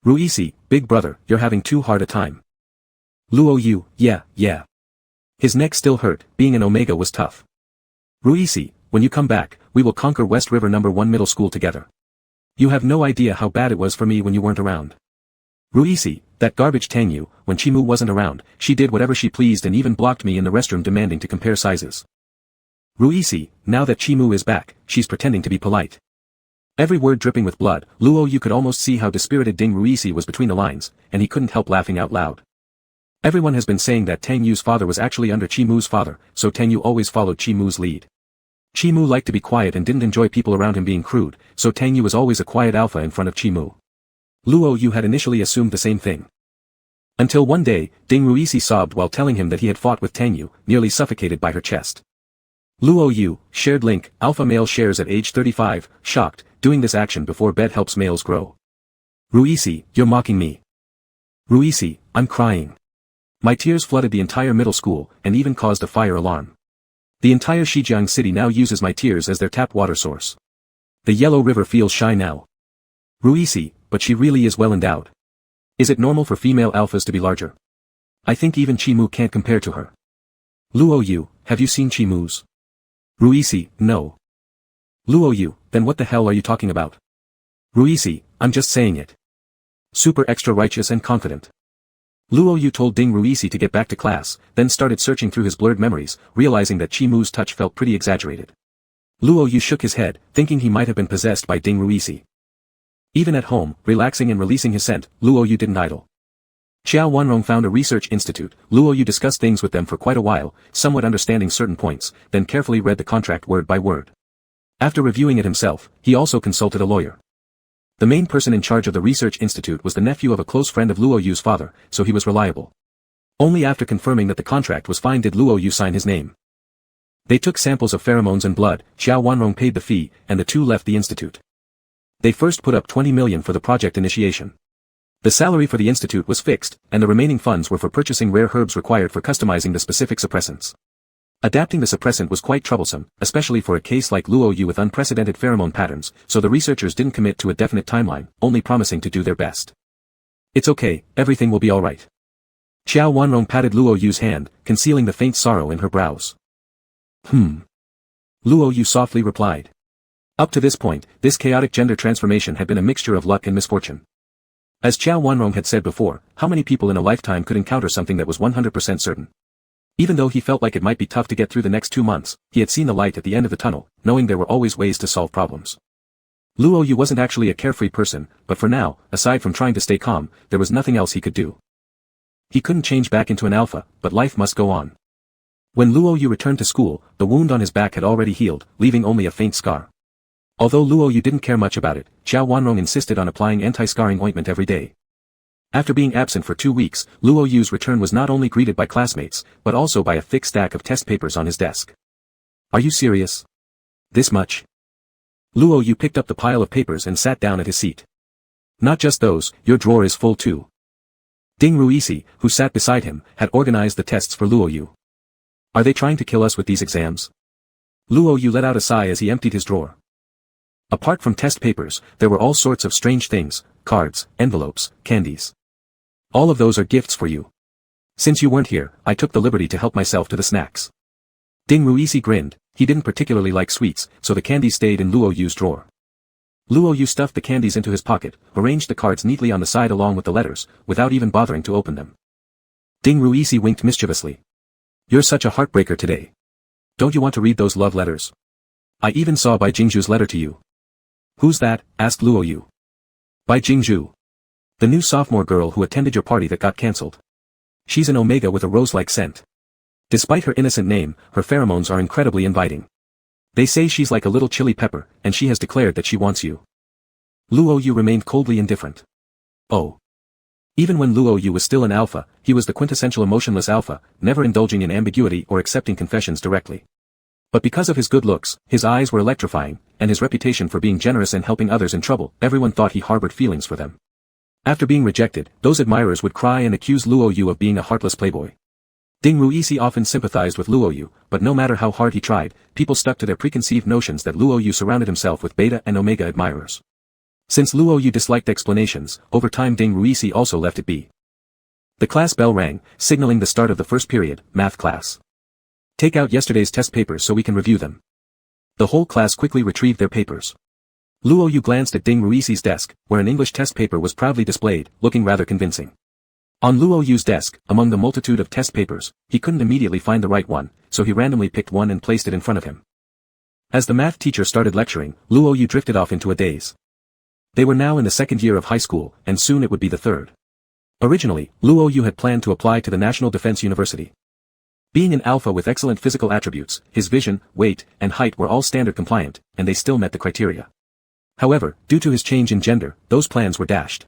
"Ruisi, big brother, you're having too hard a time." Luoyu, yeah. His neck still hurt, being an Omega was tough. "Ruisi, when you come back, we will conquer West River No. 1 Middle School together. You have no idea how bad it was for me when you weren't around." "Ruisi, That garbage Tang Yu, when Chimu wasn't around, she did whatever she pleased and even blocked me in the restroom demanding to compare sizes. Ruisi, now that Chimu is back, she's pretending to be polite. Every word dripping with blood, Luo Yu could almost see how dispirited Ding Ruisi was between the lines, and he couldn't help laughing out loud. Everyone has been saying that Tang Yu's father was actually under Chimu's father, so Tang Yu always followed Chimu's lead. Chimu liked to be quiet and didn't enjoy people around him being crude, so Tang Yu was always a quiet alpha in front of Chimu. Luo Yu had initially assumed the same thing. Until one day, Ding Ruisi sobbed while telling him that he had fought with Tang Yu, nearly suffocated by her chest. Luo Yu, shared link, alpha male shares at age 35, shocked, doing this action before bed helps males grow. Ruisi, you're mocking me. Ruisi, I'm crying. My tears flooded the entire middle school, and even caused a fire alarm. The entire Shijiang city now uses my tears as their tap water source. The Yellow River feels shy now. Ruisi, but she really is well endowed. Is it normal for female alphas to be larger? I think even Chimu can't compare to her. Luo Yu, have you seen Chimu's? Ruisi, no. Luo Yu, then what the hell are you talking about? Ruisi, I'm just saying it. Super extra righteous and confident. Luo Yu told Ding Ruisi to get back to class, then started searching through his blurred memories, realizing that Chimu's touch felt pretty exaggerated. Luo Yu shook his head, thinking he might have been possessed by Ding Ruisi. Even at home, relaxing and releasing his scent, Luo Yu didn't idle. Xiao Wanrong found a research institute. Luo Yu discussed things with them for quite a while, somewhat understanding certain points, then carefully read the contract word by word. After reviewing it himself, he also consulted a lawyer. The main person in charge of the research institute was the nephew of a close friend of Luo Yu's father, so he was reliable. Only after confirming that the contract was fine did Luo Yu sign his name. They took samples of pheromones and blood, Xiao Wanrong paid the fee, and the two left the institute. They first put up 20 million for the project initiation. The salary for the institute was fixed, and the remaining funds were for purchasing rare herbs required for customizing the specific suppressants. Adapting the suppressant was quite troublesome, especially for a case like Luo Yu with unprecedented pheromone patterns, so the researchers didn't commit to a definite timeline, only promising to do their best. It's okay, everything will be alright. Xiao Wanrong patted Luo Yu's hand, concealing the faint sorrow in her brows. Luo Yu softly replied. Up to this point, this chaotic gender transformation had been a mixture of luck and misfortune. As Xiao Wanrong had said before, how many people in a lifetime could encounter something that was 100% certain? Even though he felt like it might be tough to get through the next 2 months, he had seen the light at the end of the tunnel, knowing there were always ways to solve problems. Luo Yu wasn't actually a carefree person, but for now, aside from trying to stay calm, there was nothing else he could do. He couldn't change back into an alpha, but life must go on. When Luo Yu returned to school, the wound on his back had already healed, leaving only a faint scar. Although Luo Yu didn't care much about it, Xiao Wanrong insisted on applying anti-scarring ointment every day. After being absent for 2 weeks, Luo Yu's return was not only greeted by classmates, but also by a thick stack of test papers on his desk. Are you serious? This much? Luo Yu picked up the pile of papers and sat down at his seat. Not just those, your drawer is full too. Ding Ruisi, who sat beside him, had organized the tests for Luo Yu. Are they trying to kill us with these exams? Luo Yu let out a sigh as he emptied his drawer. Apart from test papers, there were all sorts of strange things, cards, envelopes, candies. All of those are gifts for you. Since you weren't here, I took the liberty to help myself to the snacks. Ding Ruisi grinned. He didn't particularly like sweets, so the candies stayed in Luo Yu's drawer. Luo Yu stuffed the candies into his pocket, arranged the cards neatly on the side along with the letters, without even bothering to open them. Ding Ruisi winked mischievously. You're such a heartbreaker today. Don't you want to read those love letters? I even saw Bai Jingzhu's letter to you. Who's that? Asked Luo Yu. Bai Jingzhu. The new sophomore girl who attended your party that got cancelled. She's an omega with a rose-like scent. Despite her innocent name, her pheromones are incredibly inviting. They say she's like a little chili pepper, and she has declared that she wants you. Luo Yu remained coldly indifferent. Oh. Even when Luo Yu was still an alpha, he was the quintessential emotionless alpha, never indulging in ambiguity or accepting confessions directly. But because of his good looks, his eyes were electrifying, and his reputation for being generous and helping others in trouble, everyone thought he harbored feelings for them. After being rejected, those admirers would cry and accuse Luo Yu of being a heartless playboy. Ding Ruisi often sympathized with Luo Yu, but no matter how hard he tried, people stuck to their preconceived notions that Luo Yu surrounded himself with beta and omega admirers. Since Luo Yu disliked explanations, over time Ding Ruisi also left it be. The class bell rang, signaling the start of the first period, math class. Take out yesterday's test papers so we can review them. The whole class quickly retrieved their papers. Luo Yu glanced at Ding Ruisi's desk, where an English test paper was proudly displayed, looking rather convincing. On Luo Yu's desk, among the multitude of test papers, he couldn't immediately find the right one, so he randomly picked one and placed it in front of him. As the math teacher started lecturing, Luo Yu drifted off into a daze. They were now in the second year of high school, and soon it would be the third. Originally, Luo Yu had planned to apply to the National Defense University. Being an alpha with excellent physical attributes, his vision, weight, and height were all standard compliant, and they still met the criteria. However, due to his change in gender, those plans were dashed.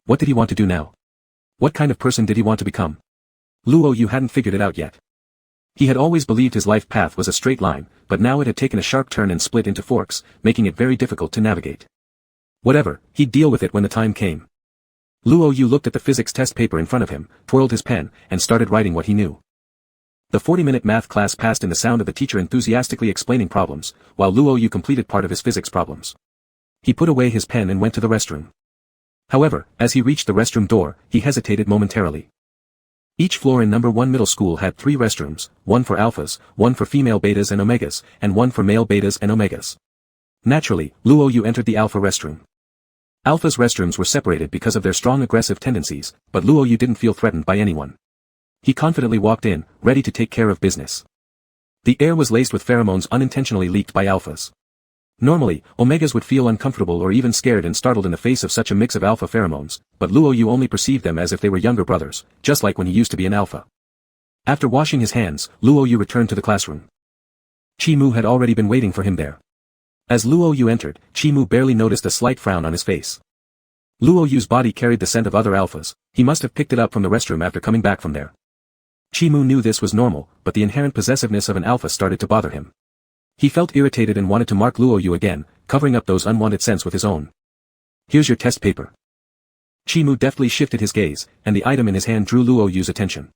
What did he want to do now? What kind of person did he want to become? Luo Yu hadn't figured it out yet. He had always believed his life path was a straight line, but now it had taken a sharp turn and split into forks, making it very difficult to navigate. Whatever, he'd deal with it when the time came. Luo Yu looked at the physics test paper in front of him, twirled his pen, and started writing what he knew. The 40-minute math class passed in the sound of the teacher enthusiastically explaining problems, while Luo Yu completed part of his physics problems. He put away his pen and went to the restroom. However, as he reached the restroom door, he hesitated momentarily. Each floor in number 1 middle school had 3 restrooms, one for alphas, one for female betas and omegas, and one for male betas and omegas. Naturally, Luo Yu entered the alpha restroom. Alpha's restrooms were separated because of their strong aggressive tendencies, but Luo Yu didn't feel threatened by anyone. He confidently walked in, ready to take care of business. The air was laced with pheromones unintentionally leaked by alphas. Normally, omegas would feel uncomfortable or even scared and startled in the face of such a mix of alpha pheromones, but Luo Yu only perceived them as if they were younger brothers, just like when he used to be an alpha. After washing his hands, Luo Yu returned to the classroom. Chi-Mu had already been waiting for him there. As Luo Yu entered, Chi-Mu barely noticed a slight frown on his face. Luo Yu's body carried the scent of other alphas, he must have picked it up from the restroom after coming back from there. Chi-Mu knew this was normal, but the inherent possessiveness of an alpha started to bother him. He felt irritated and wanted to mark Luo Yu again, covering up those unwanted scents with his own. Here's your test paper. Chi-Mu deftly shifted his gaze, and the item in his hand drew Luo Yu's attention.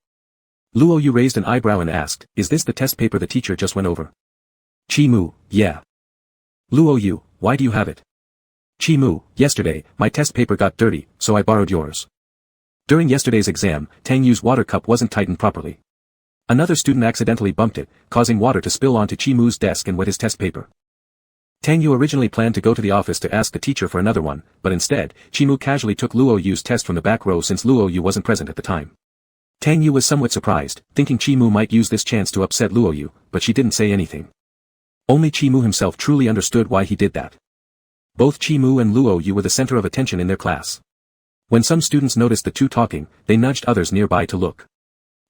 Luo Yu raised an eyebrow and asked, is this the test paper the teacher just went over? Chi-Mu, yeah. Luo Yu, why do you have it? Chi-Mu, yesterday, my test paper got dirty, so I borrowed yours. During yesterday's exam, Tang Yu's water cup wasn't tightened properly. Another student accidentally bumped it, causing water to spill onto Chi-Mu's desk and wet his test paper. Tang Yu originally planned to go to the office to ask the teacher for another one, but instead, Chi-Mu casually took Luo Yu's test from the back row since Luo Yu wasn't present at the time. Tang Yu was somewhat surprised, thinking Chi-Mu might use this chance to upset Luo Yu, but she didn't say anything. Only Chi-Mu himself truly understood why he did that. Both Chi-Mu and Luo Yu were the center of attention in their class. When some students noticed the two talking, they nudged others nearby to look.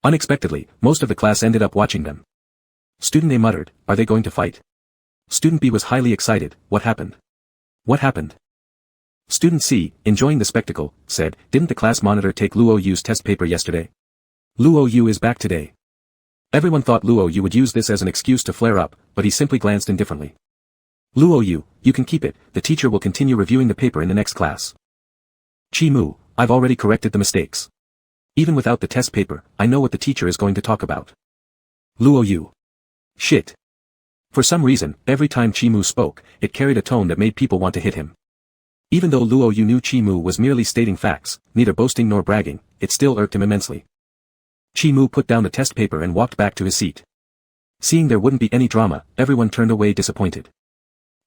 Unexpectedly, most of the class ended up watching them. Student A muttered, are they going to fight? Student B was highly excited, what happened? What happened? Student C, enjoying the spectacle, said, didn't the class monitor take Luo Yu's test paper yesterday? Luo Yu is back today. Everyone thought Luo Yu would use this as an excuse to flare up, but he simply glanced indifferently. Luo Yu, you can keep it, the teacher will continue reviewing the paper in the next class. Chi-Mu, I've already corrected the mistakes. Even without the test paper, I know what the teacher is going to talk about. Luo Yu. Shit. For some reason, every time Chi-Mu spoke, it carried a tone that made people want to hit him. Even though Luo Yu knew Chi-Mu was merely stating facts, neither boasting nor bragging, it still irked him immensely. Chi-Mu put down the test paper and walked back to his seat. Seeing there wouldn't be any drama, everyone turned away disappointed.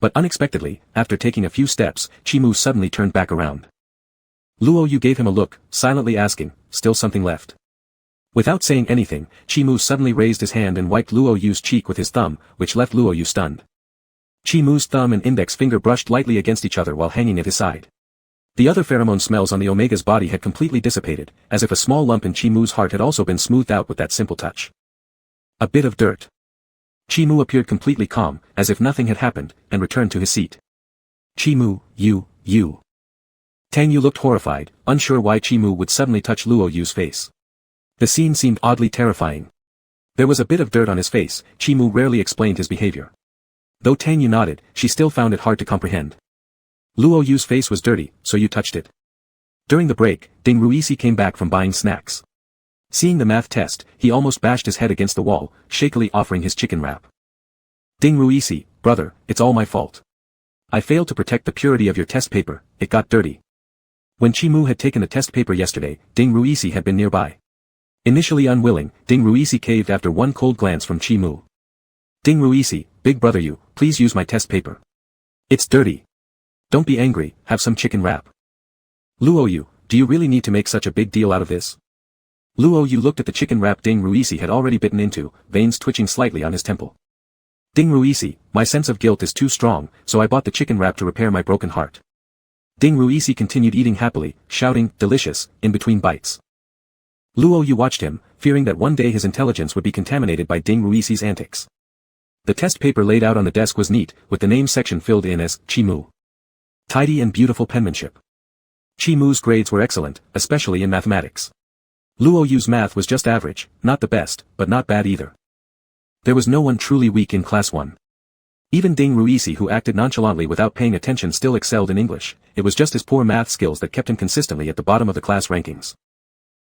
But unexpectedly, after taking a few steps, Chi-Mu suddenly turned back around. Luo Yu gave him a look, silently asking, still something left? Without saying anything, Chi-Mu suddenly raised his hand and wiped Luo Yu's cheek with his thumb, which left Luo Yu stunned. Chi-Mu's thumb and index finger brushed lightly against each other while hanging at his side. The other pheromone smells on the Omega's body had completely dissipated, as if a small lump in Chi-Mu's heart had also been smoothed out with that simple touch. A bit of dirt. Chi-Mu appeared completely calm, as if nothing had happened, and returned to his seat. Chi-Mu, you. Tang Yu looked horrified, unsure why Chi-Mu would suddenly touch Luo Yu's face. The scene seemed oddly terrifying. There was a bit of dirt on his face, Chi-Mu rarely explained his behavior. Though Tang Yu nodded, she still found it hard to comprehend. Luo Yu's face was dirty, so you touched it. During the break, Ding Ruisi came back from buying snacks. Seeing the math test, he almost bashed his head against the wall, shakily offering his chicken wrap. Ding Ruisi, brother, it's all my fault. I failed to protect the purity of your test paper, it got dirty. When Chi-Mu had taken the test paper yesterday, Ding Ruisi had been nearby. Initially unwilling, Ding Ruisi caved after one cold glance from Chi-Mu. Ding Ruisi, big brother you, please use my test paper. It's dirty. Don't be angry, have some chicken wrap. Luo Yu, Do you really need to make such a big deal out of this? Luo Yu looked at the chicken wrap Ding Ruisi had already bitten into, veins twitching slightly on his temple. Ding Ruisi, my sense of guilt is too strong, so I bought the chicken wrap to repair my broken heart. Ding Ruisi continued eating happily, shouting, delicious, in between bites. Luo Yu watched him, fearing that one day his intelligence would be contaminated by Ding Ruisi's antics. The test paper laid out on the desk was neat, with the name section filled in as Chi-Mu. Tidy and beautiful penmanship. Chi-Mu's grades were excellent, especially in mathematics. Luo Yu's math was just average, not the best, but not bad either. There was no one truly weak in class 1. Even Ding Ruisi, who acted nonchalantly without paying attention, still excelled in English. It was just his poor math skills that kept him consistently at the bottom of the class rankings.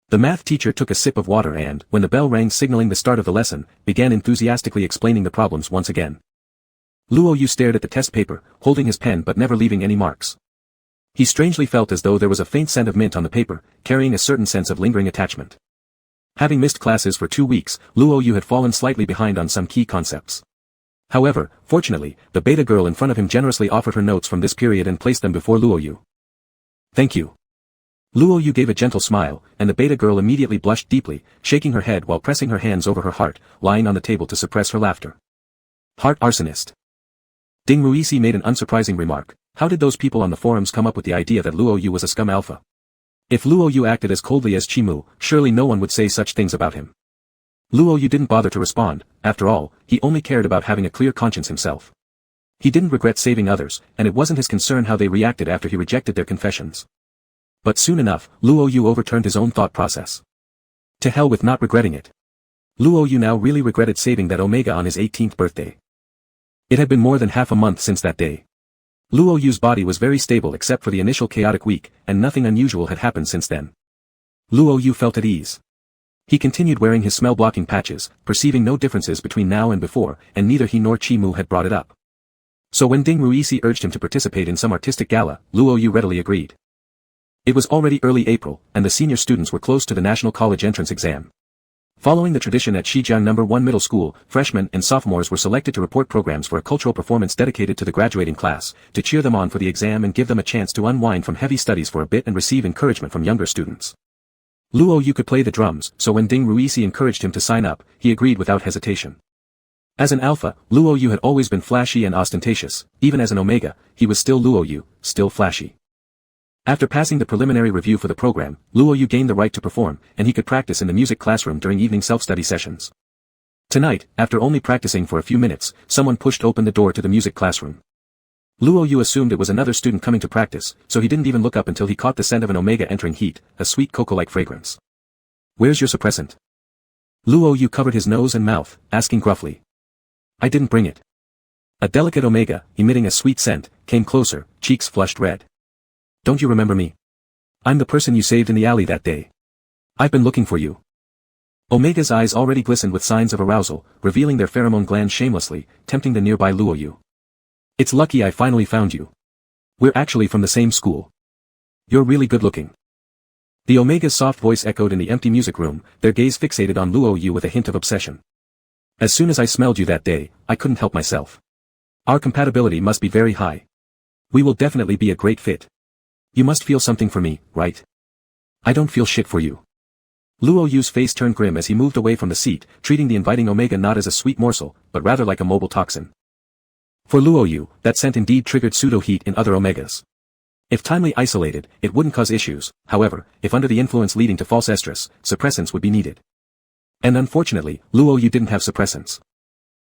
The math teacher took a sip of water and, when the bell rang signaling the start of the lesson, began enthusiastically explaining the problems once again. Luo Yu stared at the test paper, holding his pen but never leaving any marks. He strangely felt as though there was a faint scent of mint on the paper, carrying a certain sense of lingering attachment. Having missed classes for 2 weeks, Luo Yu had fallen slightly behind on some key concepts. However, fortunately, the beta girl in front of him generously offered her notes from this period and placed them before Luo Yu. Thank you. Luo Yu gave a gentle smile, and the beta girl immediately blushed deeply, shaking her head while pressing her hands over her heart, lying on the table to suppress her laughter. Heart arsonist. Ding Ruisi made an unsurprising remark. How did those people on the forums come up with the idea that Luo Yu was a scum alpha? If Luo Yu acted as coldly as Chi-Mu, surely no one would say such things about him. Luo Yu didn't bother to respond. After all, he only cared about having a clear conscience himself. He didn't regret saving others, and it wasn't his concern how they reacted after he rejected their confessions. But soon enough, Luo Yu overturned his own thought process. To hell with not regretting it. Luo Yu now really regretted saving that Omega on his 18th birthday. It had been more than half a month since that day. Luo Yu's body was very stable except for the initial chaotic week, and nothing unusual had happened since then. Luo Yu felt at ease. He continued wearing his smell-blocking patches, perceiving no differences between now and before, and neither he nor Chi-Mu had brought it up. So when Ding Ruisi urged him to participate in some artistic gala, Luo Yu readily agreed. It was already early April, and the senior students were close to the National College entrance exam. Following the tradition at Shijiang No. 1 Middle School, freshmen and sophomores were selected to report programs for a cultural performance dedicated to the graduating class, to cheer them on for the exam and give them a chance to unwind from heavy studies for a bit and receive encouragement from younger students. Luo Yu could play the drums, so when Ding Ruisi encouraged him to sign up, he agreed without hesitation. As an alpha, Luo Yu had always been flashy and ostentatious. Even as an omega, he was still Luo Yu, still flashy. After passing the preliminary review for the program, Luo Yu gained the right to perform, and he could practice in the music classroom during evening self-study sessions. Tonight, after only practicing for a few minutes, someone pushed open the door to the music classroom. Luo Yu assumed it was another student coming to practice, so he didn't even look up until he caught the scent of an omega entering heat, a sweet cocoa-like fragrance. Where's your suppressant? Luo Yu covered his nose and mouth, asking gruffly. I didn't bring it. A delicate omega, emitting a sweet scent, came closer, cheeks flushed red. Don't you remember me? I'm the person you saved in the alley that day. I've been looking for you. Omega's eyes already glistened with signs of arousal, revealing their pheromone glands shamelessly, tempting the nearby Luo Yu. It's lucky I finally found you. We're actually from the same school. You're really good looking. The Omega's soft voice echoed in the empty music room, their gaze fixated on Luo Yu with a hint of obsession. As soon as I smelled you that day, I couldn't help myself. Our compatibility must be very high. We will definitely be a great fit. You must feel something for me, right? I don't feel shit for you. Luo Yu's face turned grim as he moved away from the seat, treating the inviting omega not as a sweet morsel, but rather like a mobile toxin. For Luo Yu, that scent indeed triggered pseudo-heat in other omegas. If timely isolated, it wouldn't cause issues. However, if under the influence leading to false estrus, suppressants would be needed. And unfortunately, Luo Yu didn't have suppressants.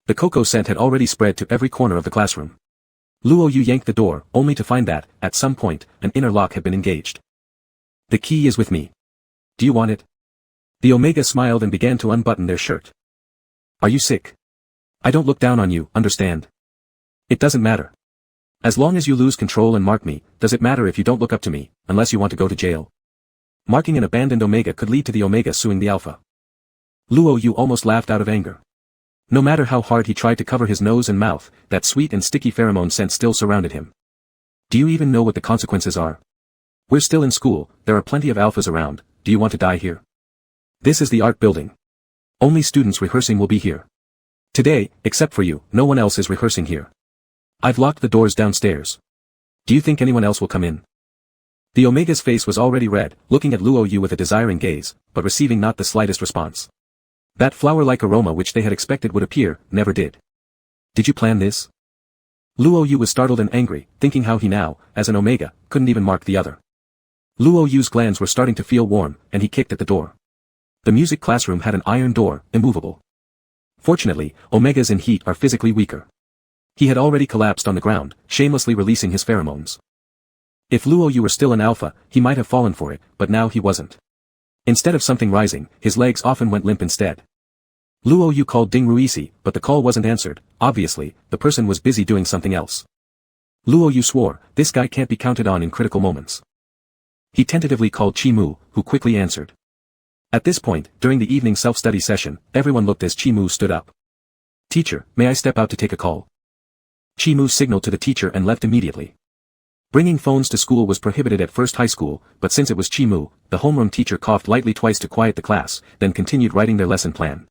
The cocoa scent had already spread to every corner of the classroom. Luo Yu yanked the door, only to find that, at some point, an inner lock had been engaged. The key is with me. Do you want it? The omega smiled and began to unbutton their shirt. Are you sick? I don't look down on you, understand? It doesn't matter. As long as you lose control and mark me, does it matter if you don't look up to me, unless you want to go to jail? Marking an abandoned omega could lead to the omega suing the alpha. Luo Yu almost laughed out of anger. No matter how hard he tried to cover his nose and mouth, that sweet and sticky pheromone scent still surrounded him. Do you even know what the consequences are? We're still in school, there are plenty of alphas around, do you want to die here? This is the art building. Only students rehearsing will be here. Today, except for you, no one else is rehearsing here. I've locked the doors downstairs. Do you think anyone else will come in? The Omega's face was already red, looking at Luo Yu with a desiring gaze, but receiving not the slightest response. That flower-like aroma which they had expected would appear, never did. Did you plan this? Luo Yu was startled and angry, thinking how he now, as an Omega, couldn't even mark the other. Luo Yu's glands were starting to feel warm, and he kicked at the door. The music classroom had an iron door, immovable. Fortunately, Omegas in heat are physically weaker. He had already collapsed on the ground, shamelessly releasing his pheromones. If Luo Yu were still an alpha, he might have fallen for it, but now he wasn't. Instead of something rising, his legs often went limp instead. Luo Yu called Ding Ruisi, but the call wasn't answered. Obviously, the person was busy doing something else. Luo Yu swore, this guy can't be counted on in critical moments. He tentatively called Chi Mu, who quickly answered. At this point, during the evening self-study session, everyone looked as Chi Mu stood up. Teacher, may I step out to take a call? Chi Mu signaled to the teacher and left immediately. Bringing phones to school was prohibited at First High School, but since it was Chi Mu, the homeroom teacher coughed lightly twice to quiet the class, then continued writing their lesson plan.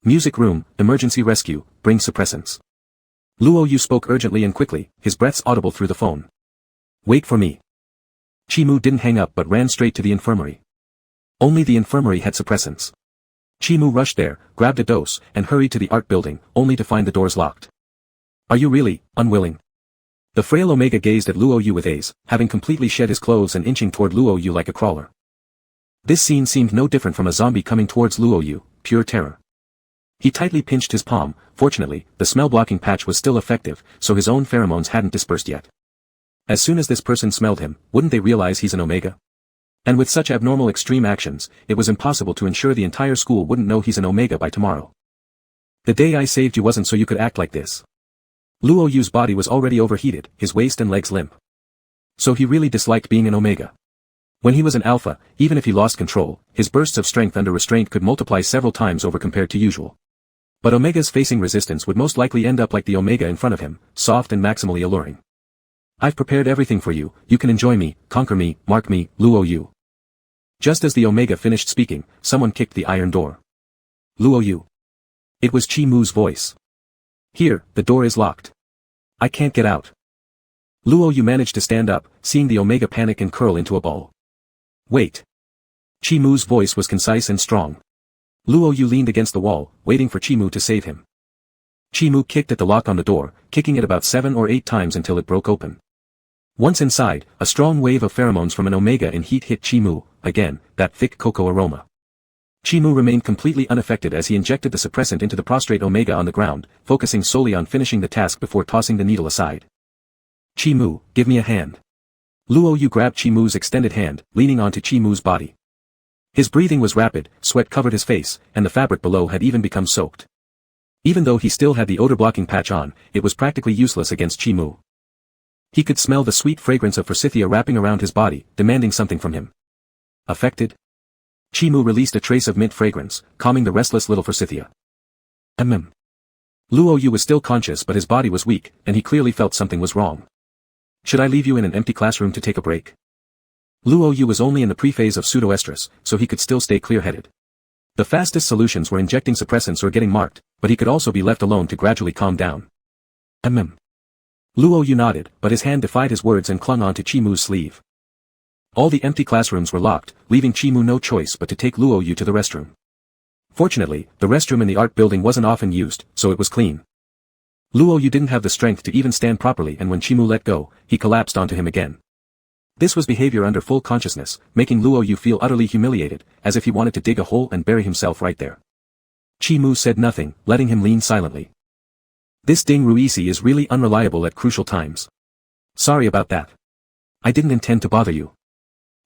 Music room, emergency rescue, bring suppressants. Luo Yu spoke urgently and quickly, his breaths audible through the phone. Wait for me. Chi Mu didn't hang up but ran straight to the infirmary. Only the infirmary had suppressants. Chi Mu rushed there, grabbed a dose, and hurried to the art building, only to find the doors locked. Are you really, unwilling? The frail Omega gazed at Luo Yu with ease, having completely shed his clothes and inching toward Luo Yu like a crawler. This scene seemed no different from a zombie coming towards Luo Yu, pure terror. He tightly pinched his palm. Fortunately, the smell-blocking patch was still effective, so his own pheromones hadn't dispersed yet. As soon as this person smelled him, wouldn't they realize he's an Omega? And with such abnormal extreme actions, it was impossible to ensure the entire school wouldn't know he's an Omega by tomorrow. The day I saved you wasn't so you could act like this. Luo Yu's body was already overheated, his waist and legs limp. So he really disliked being an Omega. When he was an Alpha, even if he lost control, his bursts of strength under restraint could multiply several times over compared to usual. But Omegas facing resistance would most likely end up like the Omega in front of him, soft and maximally alluring. I've prepared everything for you, you can enjoy me, conquer me, mark me, Luo Yu. Just as the Omega finished speaking, someone kicked the iron door. Luo Yu. It was Chi Mu's voice. Here, the door is locked. I can't get out. Luo Yu managed to stand up, seeing the Omega panic and curl into a ball. Wait. Chi Mu's voice was concise and strong. Luo Yu leaned against the wall, waiting for Chi Mu to save him. Chi Mu kicked at the lock on the door, kicking it about 7 or 8 times until it broke open. Once inside, a strong wave of pheromones from an Omega in heat hit Chi Mu, again, that thick cocoa aroma. Chi Mu remained completely unaffected as he injected the suppressant into the prostrate Omega on the ground, focusing solely on finishing the task before tossing the needle aside. Chi Mu, give me a hand. Luo Yu grabbed Chi Mu's extended hand, leaning onto Chi Mu's body. His breathing was rapid, sweat covered his face, and the fabric below had even become soaked. Even though he still had the odor-blocking patch on, it was practically useless against Chi Mu. He could smell the sweet fragrance of forsythia wrapping around his body, demanding something from him. Affected? Chi Mu released a trace of mint fragrance, calming the restless little forsythia. Luo Yu was still conscious but his body was weak, and he clearly felt something was wrong. Should I leave you in an empty classroom to take a break? Luo Yu was only in the pre-phase of pseudoestrus, so he could still stay clear-headed. The fastest solutions were injecting suppressants or getting marked, but he could also be left alone to gradually calm down. Luo Yu nodded, but his hand defied his words and clung onto Chi Mu's sleeve. All the empty classrooms were locked, leaving Chi Mu no choice but to take Luo Yu to the restroom. Fortunately, the restroom in the art building wasn't often used, so it was clean. Luo Yu didn't have the strength to even stand properly, and when Chi Mu let go, he collapsed onto him again. This was behavior under full consciousness, making Luo Yu feel utterly humiliated, as if he wanted to dig a hole and bury himself right there. Chi Mu said nothing, letting him lean silently. This Ding Ruisi is really unreliable at crucial times. Sorry about that. I didn't intend to bother you.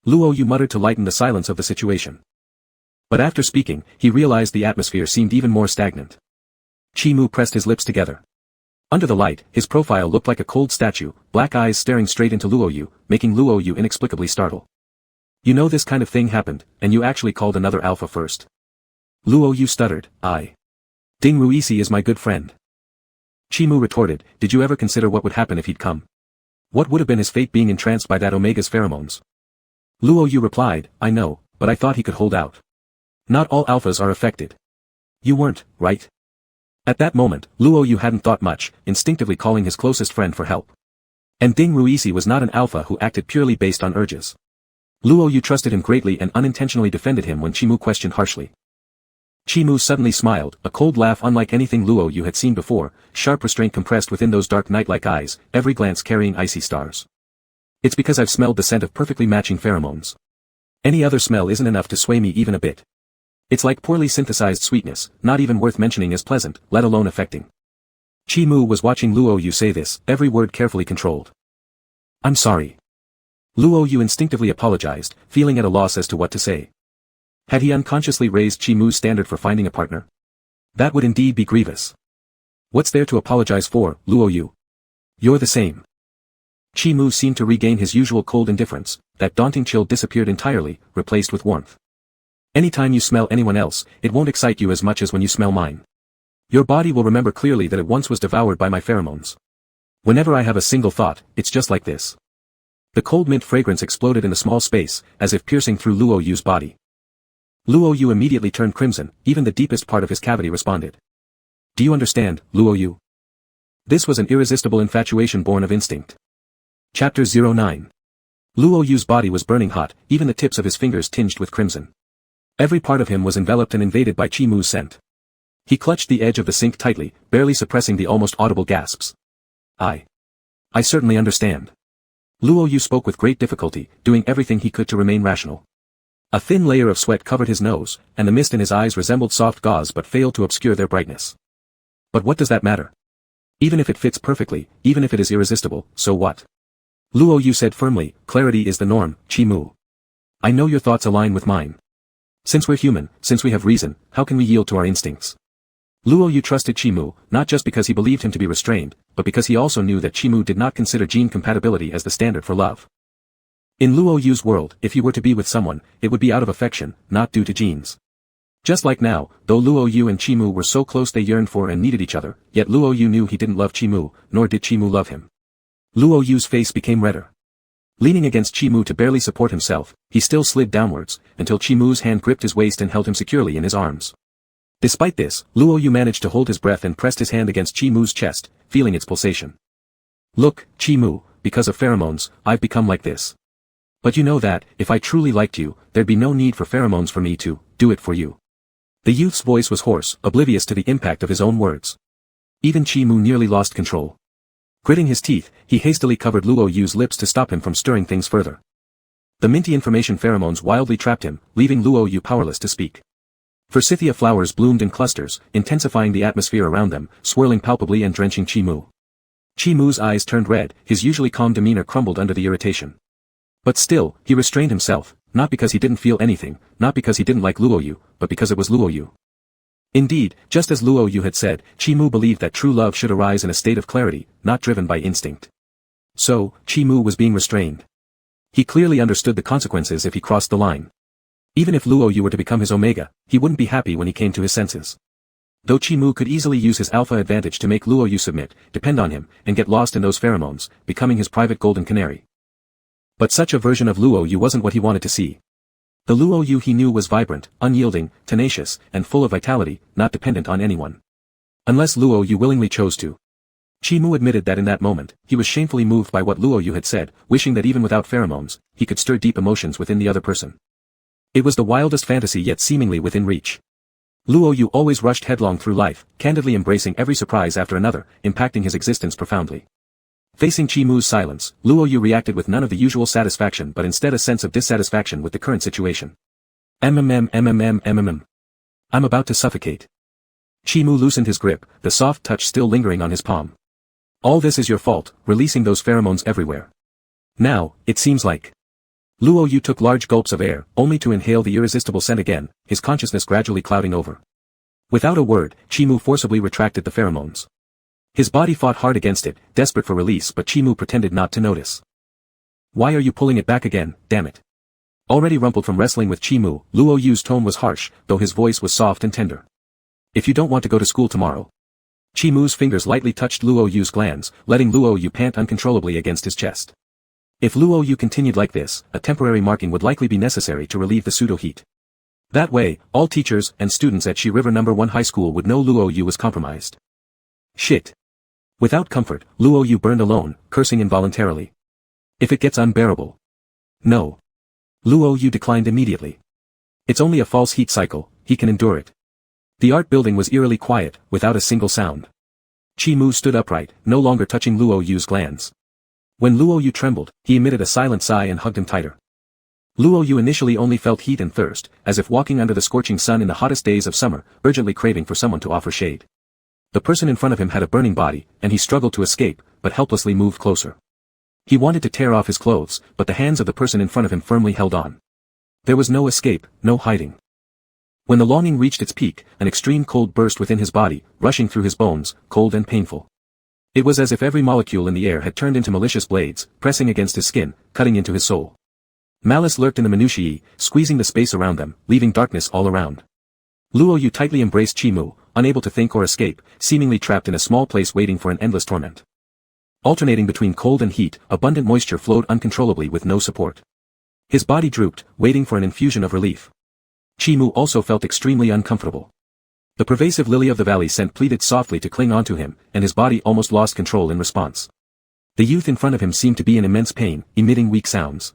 Luo Yu muttered to lighten the silence of the situation. But after speaking, he realized the atmosphere seemed even more stagnant. Chi Mu pressed his lips together. Under the light, his profile looked like a cold statue, black eyes staring straight into Luo Yu, making Luo Yu inexplicably startled. You know this kind of thing happened, and you actually called another alpha first. Luo Yu stuttered, I. Ding Ruisi is my good friend. Chi Mu retorted, did you ever consider what would happen if he'd come? What would have been his fate being entranced by that Omega's pheromones? Luo Yu replied, I know, but I thought he could hold out. Not all alphas are affected. You weren't, right? At that moment, Luo Yu hadn't thought much, instinctively calling his closest friend for help. And Ding Ruisi was not an alpha who acted purely based on urges. Luo Yu trusted him greatly and unintentionally defended him when Chimu questioned harshly. Chimu suddenly smiled, a cold laugh unlike anything Luo Yu had seen before, sharp restraint compressed within those dark night-like eyes, every glance carrying icy stars. It's because I've smelled the scent of perfectly matching pheromones. Any other smell isn't enough to sway me even a bit. It's like poorly synthesized sweetness, not even worth mentioning as pleasant, let alone affecting. Chimu was watching Luo Yu say this, every word carefully controlled. I'm sorry. Luo Yu instinctively apologized, feeling at a loss as to what to say. Had he unconsciously raised Chimu's standard for finding a partner? That would indeed be grievous. What's there to apologize for, Luo Yu? You're the same. Chimu seemed to regain his usual cold indifference, that daunting chill disappeared entirely, replaced with warmth. Anytime you smell anyone else, it won't excite you as much as when you smell mine. Your body will remember clearly that it once was devoured by my pheromones. Whenever I have a single thought, it's just like this. The cold mint fragrance exploded in a small space, as if piercing through Luo Yu's body. Luo Yu immediately turned crimson, even the deepest part of his cavity responded. Do you understand, Luo Yu? This was an irresistible infatuation born of instinct. Chapter 09. Luo Yu's body was burning hot, even the tips of his fingers tinged with crimson. Every part of him was enveloped and invaded by Chimu's scent. He clutched the edge of the sink tightly, barely suppressing the almost audible gasps. I certainly understand. Luo Yu spoke with great difficulty, doing everything he could to remain rational. A thin layer of sweat covered his nose, and the mist in his eyes resembled soft gauze but failed to obscure their brightness. But what does that matter? Even if it fits perfectly, even if it is irresistible, so what? Luo Yu said firmly, clarity is the norm, Chimu. I know your thoughts align with mine. Since we're human, since we have reason, how can we yield to our instincts? Luo Yu trusted Chimu, not just because he believed him to be restrained, but because he also knew that Chimu did not consider gene compatibility as the standard for love. In Luo Yu's world, if he were to be with someone, it would be out of affection, not due to genes. Just like now, though Luo Yu and Chimu were so close they yearned for and needed each other, yet Luo Yu knew he didn't love Chimu, nor did Chimu love him. Luo Yu's face became redder. Leaning against Chimu to barely support himself, he still slid downwards, until Chimu's hand gripped his waist and held him securely in his arms. Despite this, Luo Yu managed to hold his breath and pressed his hand against Chimu's chest, feeling its pulsation. Look, Chimu, because of pheromones, I've become like this. But you know that, if I truly liked you, there'd be no need for pheromones for me to do it for you. The youth's voice was hoarse, oblivious to the impact of his own words. Even Chimu nearly lost control. Gritting his teeth, he hastily covered Luo Yu's lips to stop him from stirring things further. The minty information pheromones wildly trapped him, leaving Luo Yu powerless to speak. Forsythia flowers bloomed in clusters, intensifying the atmosphere around them, swirling palpably and drenching Chimu. Chimu's eyes turned red, his usually calm demeanor crumbled under the irritation. But still, he restrained himself, not because he didn't feel anything, not because he didn't like Luo Yu, but because it was Luo Yu. Indeed, just as Luo Yu had said, Chimu believed that true love should arise in a state of clarity, not driven by instinct. So, Chimu was being restrained. He clearly understood the consequences if he crossed the line. Even if Luo Yu were to become his omega, he wouldn't be happy when he came to his senses. Though Chimu could easily use his alpha advantage to make Luo Yu submit, depend on him, and get lost in those pheromones, becoming his private golden canary. But such a version of Luo Yu wasn't what he wanted to see. The Luo Yu he knew was vibrant, unyielding, tenacious, and full of vitality, not dependent on anyone. Unless Luo Yu willingly chose to. Chimu admitted that in that moment, he was shamefully moved by what Luo Yu had said, wishing that even without pheromones, he could stir deep emotions within the other person. It was the wildest fantasy yet seemingly within reach. Luo Yu always rushed headlong through life, candidly embracing every surprise after another, impacting his existence profoundly. Facing Chimu's silence, Luo Yu reacted with none of the usual satisfaction but instead a sense of dissatisfaction with the current situation. I'm about to suffocate. Chimu loosened his grip, the soft touch still lingering on his palm. All this is your fault, releasing those pheromones everywhere. Now, it seems like. Luo Yu took large gulps of air, only to inhale the irresistible scent again, his consciousness gradually clouding over. Without a word, Chimu forcibly retracted the pheromones. His body fought hard against it, desperate for release, but Chimu pretended not to notice. Why are you pulling it back again, damn it? Already rumpled from wrestling with Chimu, Luo Yu's tone was harsh, though his voice was soft and tender. If you don't want to go to school tomorrow. Chimu's fingers lightly touched Luo Yu's glands, letting Luo Yu pant uncontrollably against his chest. If Luo Yu continued like this, a temporary marking would likely be necessary to relieve the pseudo-heat. That way, all teachers and students at Shi River No. 1 High School would know Luo Yu was compromised. Shit. Without comfort, Luo Yu burned alone, cursing involuntarily. If it gets unbearable. No. Luo Yu declined immediately. It's only a false heat cycle, he can endure it. The art building was eerily quiet, without a single sound. Chi Mu stood upright, no longer touching Luo Yu's glands. When Luo Yu trembled, he emitted a silent sigh and hugged him tighter. Luo Yu initially only felt heat and thirst, as if walking under the scorching sun in the hottest days of summer, urgently craving for someone to offer shade. The person in front of him had a burning body, and he struggled to escape, but helplessly moved closer. He wanted to tear off his clothes, but the hands of the person in front of him firmly held on. There was no escape, no hiding. When the longing reached its peak, an extreme cold burst within his body, rushing through his bones, cold and painful. It was as if every molecule in the air had turned into malicious blades, pressing against his skin, cutting into his soul. Malice lurked in the minutiae, squeezing the space around them, leaving darkness all around. Luo Yu tightly embraced Chi Mu, unable to think or escape, seemingly trapped in a small place waiting for an endless torment. Alternating between cold and heat, abundant moisture flowed uncontrollably with no support. His body drooped, waiting for an infusion of relief. Chi Mu also felt extremely uncomfortable. The pervasive lily of the valley scent pleaded softly to cling onto him, and his body almost lost control in response. The youth in front of him seemed to be in immense pain, emitting weak sounds.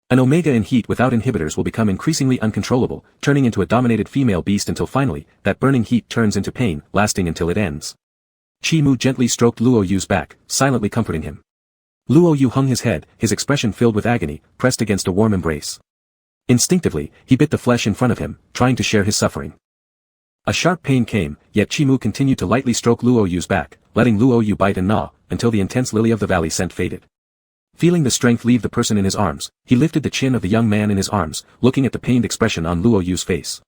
An omega in heat without inhibitors will become increasingly uncontrollable, turning into a dominated female beast until finally, that burning heat turns into pain, lasting until it ends. Chi Mu gently stroked Luo Yu's back, silently comforting him. Luo Yu hung his head, his expression filled with agony, pressed against a warm embrace. Instinctively, he bit the flesh in front of him, trying to share his suffering. A sharp pain came, yet Chi Mu continued to lightly stroke Luo Yu's back, letting Luo Yu bite and gnaw, until the intense lily of the valley scent faded. Feeling the strength leave the person in his arms, he lifted the chin of the young man in his arms, looking at the pained expression on Luo Yu's face.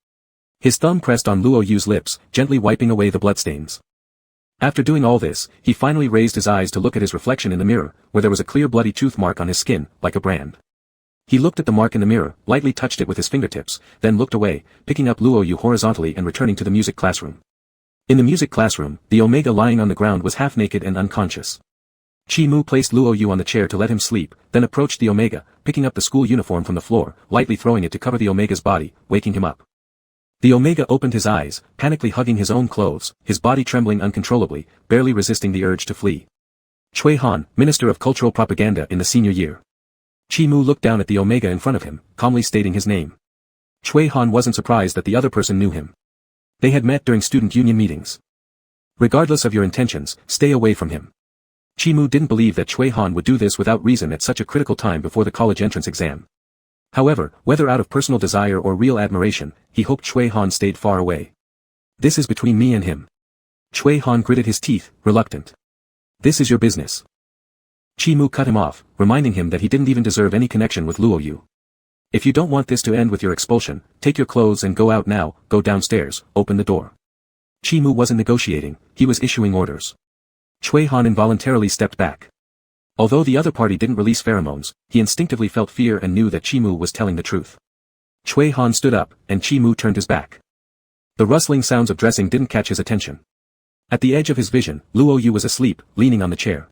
His thumb pressed on Luo Yu's lips, gently wiping away the bloodstains. After doing all this, he finally raised his eyes to look at his reflection in the mirror, where there was a clear bloody tooth mark on his skin, like a brand. He looked at the mark in the mirror, lightly touched it with his fingertips, then looked away, picking up Luo Yu horizontally and returning to the music classroom. In the music classroom, the omega lying on the ground was half naked and unconscious. Chi Mu placed Luo Yu on the chair to let him sleep, then approached the omega, picking up the school uniform from the floor, lightly throwing it to cover the omega's body, waking him up. The omega opened his eyes, panically hugging his own clothes, his body trembling uncontrollably, barely resisting the urge to flee. Chui Han, Minister of Cultural Propaganda in the senior year. Chi Mu looked down at the omega in front of him, calmly stating his name. Chui Han wasn't surprised that the other person knew him. They had met during student union meetings. Regardless of your intentions, stay away from him. Chi Mu didn't believe that Chui Han would do this without reason at such a critical time before the college entrance exam. However, whether out of personal desire or real admiration, he hoped Chui Han stayed far away. This is between me and him. Chui Han gritted his teeth, reluctant. This is your business. Chi Mu cut him off, reminding him that he didn't even deserve any connection with Luo Yu. If you don't want this to end with your expulsion, take your clothes and go out now, go downstairs, open the door. Chi Mu wasn't negotiating, he was issuing orders. Chui Han involuntarily stepped back. Although the other party didn't release pheromones, he instinctively felt fear and knew that Chi Mu was telling the truth. Chui Han stood up, and Chi Mu turned his back. The rustling sounds of dressing didn't catch his attention. At the edge of his vision, Luo Yu was asleep, leaning on the chair.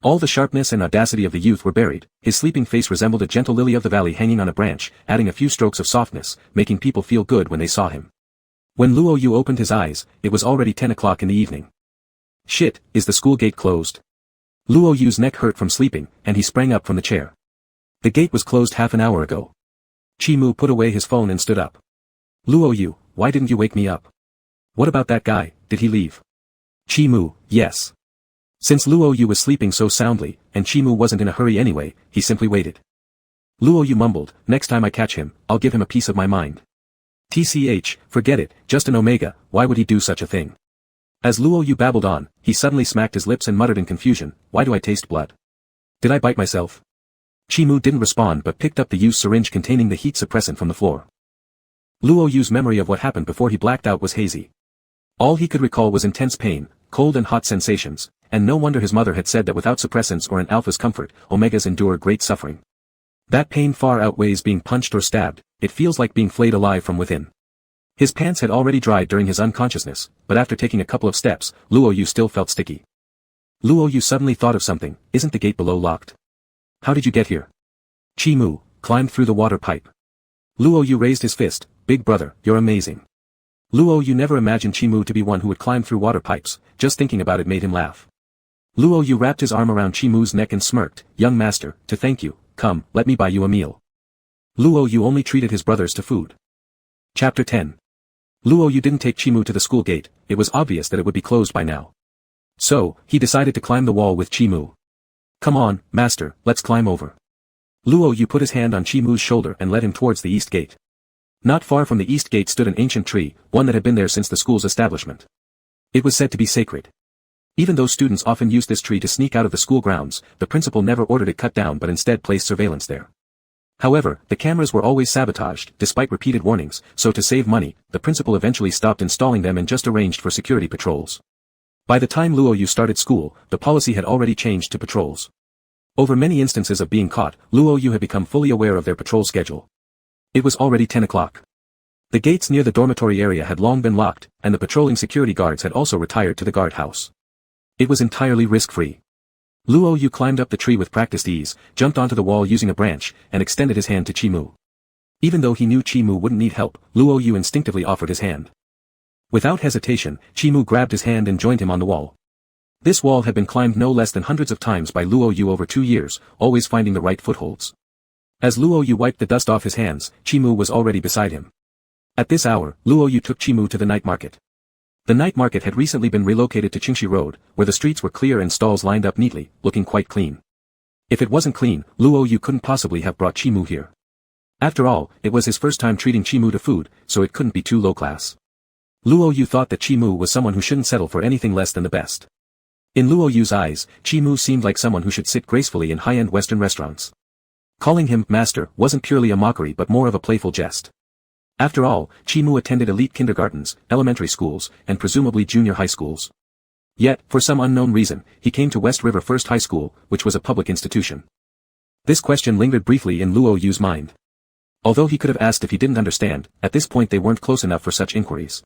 All the sharpness and audacity of the youth were buried, his sleeping face resembled a gentle lily of the valley hanging on a branch, adding a few strokes of softness, making people feel good when they saw him. When Luo Yu opened his eyes, it was already 10 o'clock in the evening. Shit, is the school gate closed? Luo Yu's neck hurt from sleeping, and he sprang up from the chair. The gate was closed half an hour ago. Chi Mu put away his phone and stood up. Luo Yu, why didn't you wake me up? What about that guy, did he leave? Chi Mu, yes. Since Luo Yu was sleeping so soundly, and Chi Mu wasn't in a hurry anyway, he simply waited. Luo Yu mumbled, next time I catch him, I'll give him a piece of my mind. TCH, forget it, just an omega, why would he do such a thing? As Luo Yu babbled on, he suddenly smacked his lips and muttered in confusion, why do I taste blood? Did I bite myself? Chi Mu didn't respond but picked up the used syringe containing the heat suppressant from the floor. Luo Yu's memory of what happened before he blacked out was hazy. All he could recall was intense pain, cold and hot sensations, and no wonder his mother had said that without suppressants or an alpha's comfort, omegas endure great suffering. That pain far outweighs being punched or stabbed, it feels like being flayed alive from within. His pants had already dried during his unconsciousness, but after taking a couple of steps, Luo Yu still felt sticky. Luo Yu suddenly thought of something, isn't the gate below locked? How did you get here? Chi Mu, climbed through the water pipe. Luo Yu raised his fist, big brother, you're amazing. Luo Yu never imagined Chi Mu to be one who would climb through water pipes, just thinking about it made him laugh. Luo Yu wrapped his arm around Chimu's neck and smirked, "Young master, to thank you, come, let me buy you a meal." Luo Yu only treated his brothers to food. Chapter 10. Luo Yu didn't take Chimu to the school gate, it was obvious that it would be closed by now. So, he decided to climb the wall with Chimu. "Come on, master, let's climb over." Luo Yu put his hand on Chimu's shoulder and led him towards the east gate. Not far from the east gate stood an ancient tree, one that had been there since the school's establishment. It was said to be sacred. Even though students often used this tree to sneak out of the school grounds, the principal never ordered it cut down but instead placed surveillance there. However, the cameras were always sabotaged, despite repeated warnings, so to save money, the principal eventually stopped installing them and just arranged for security patrols. By the time Luo Yu started school, the policy had already changed to patrols. Over many instances of being caught, Luo Yu had become fully aware of their patrol schedule. It was already 10 o'clock. The gates near the dormitory area had long been locked, and the patrolling security guards had also retired to the guardhouse. It was entirely risk-free. Luo Yu climbed up the tree with practiced ease, jumped onto the wall using a branch, and extended his hand to Chimu. Even though he knew Chimu wouldn't need help, Luo Yu instinctively offered his hand. Without hesitation, Chimu grabbed his hand and joined him on the wall. This wall had been climbed no less than hundreds of times by Luo Yu over 2 years, always finding the right footholds. As Luo Yu wiped the dust off his hands, Chimu was already beside him. At this hour, Luo Yu took Chimu to the night market. The night market had recently been relocated to Qingxi Road, where the streets were clear and stalls lined up neatly, looking quite clean. If it wasn't clean, Luo Yu couldn't possibly have brought Chimu here. After all, it was his first time treating Chimu to food, so it couldn't be too low class. Luo Yu thought that Chimu was someone who shouldn't settle for anything less than the best. In Luo Yu's eyes, Chimu seemed like someone who should sit gracefully in high-end Western restaurants. Calling him master wasn't purely a mockery but more of a playful jest. After all, Chimu attended elite kindergartens, elementary schools, and presumably junior high schools. Yet, for some unknown reason, he came to West River First High School, which was a public institution. This question lingered briefly in Luo Yu's mind. Although he could have asked if he didn't understand, at this point they weren't close enough for such inquiries.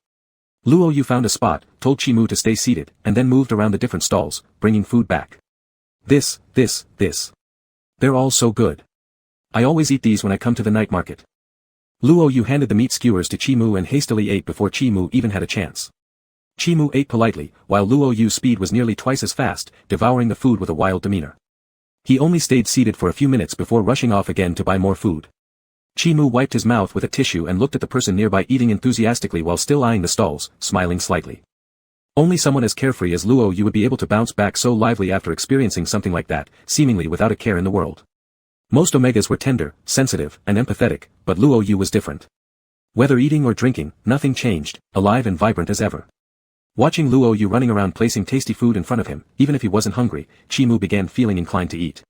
Luo Yu found a spot, told Chimu to stay seated, and then moved around the different stalls, bringing food back. This. They're all so good. I always eat these when I come to the night market. Luo Yu handed the meat skewers to Chimu and hastily ate before Chimu even had a chance. Chimu ate politely, while Luo Yu's speed was nearly twice as fast, devouring the food with a wild demeanor. He only stayed seated for a few minutes before rushing off again to buy more food. Chimu wiped his mouth with a tissue and looked at the person nearby eating enthusiastically while still eyeing the stalls, smiling slightly. Only someone as carefree as Luo Yu would be able to bounce back so lively after experiencing something like that, seemingly without a care in the world. Most Omegas were tender, sensitive, and empathetic, but Luo Yu was different. Whether eating or drinking, nothing changed, alive and vibrant as ever. Watching Luo Yu running around placing tasty food in front of him, even if he wasn't hungry, Chimu began feeling inclined to eat.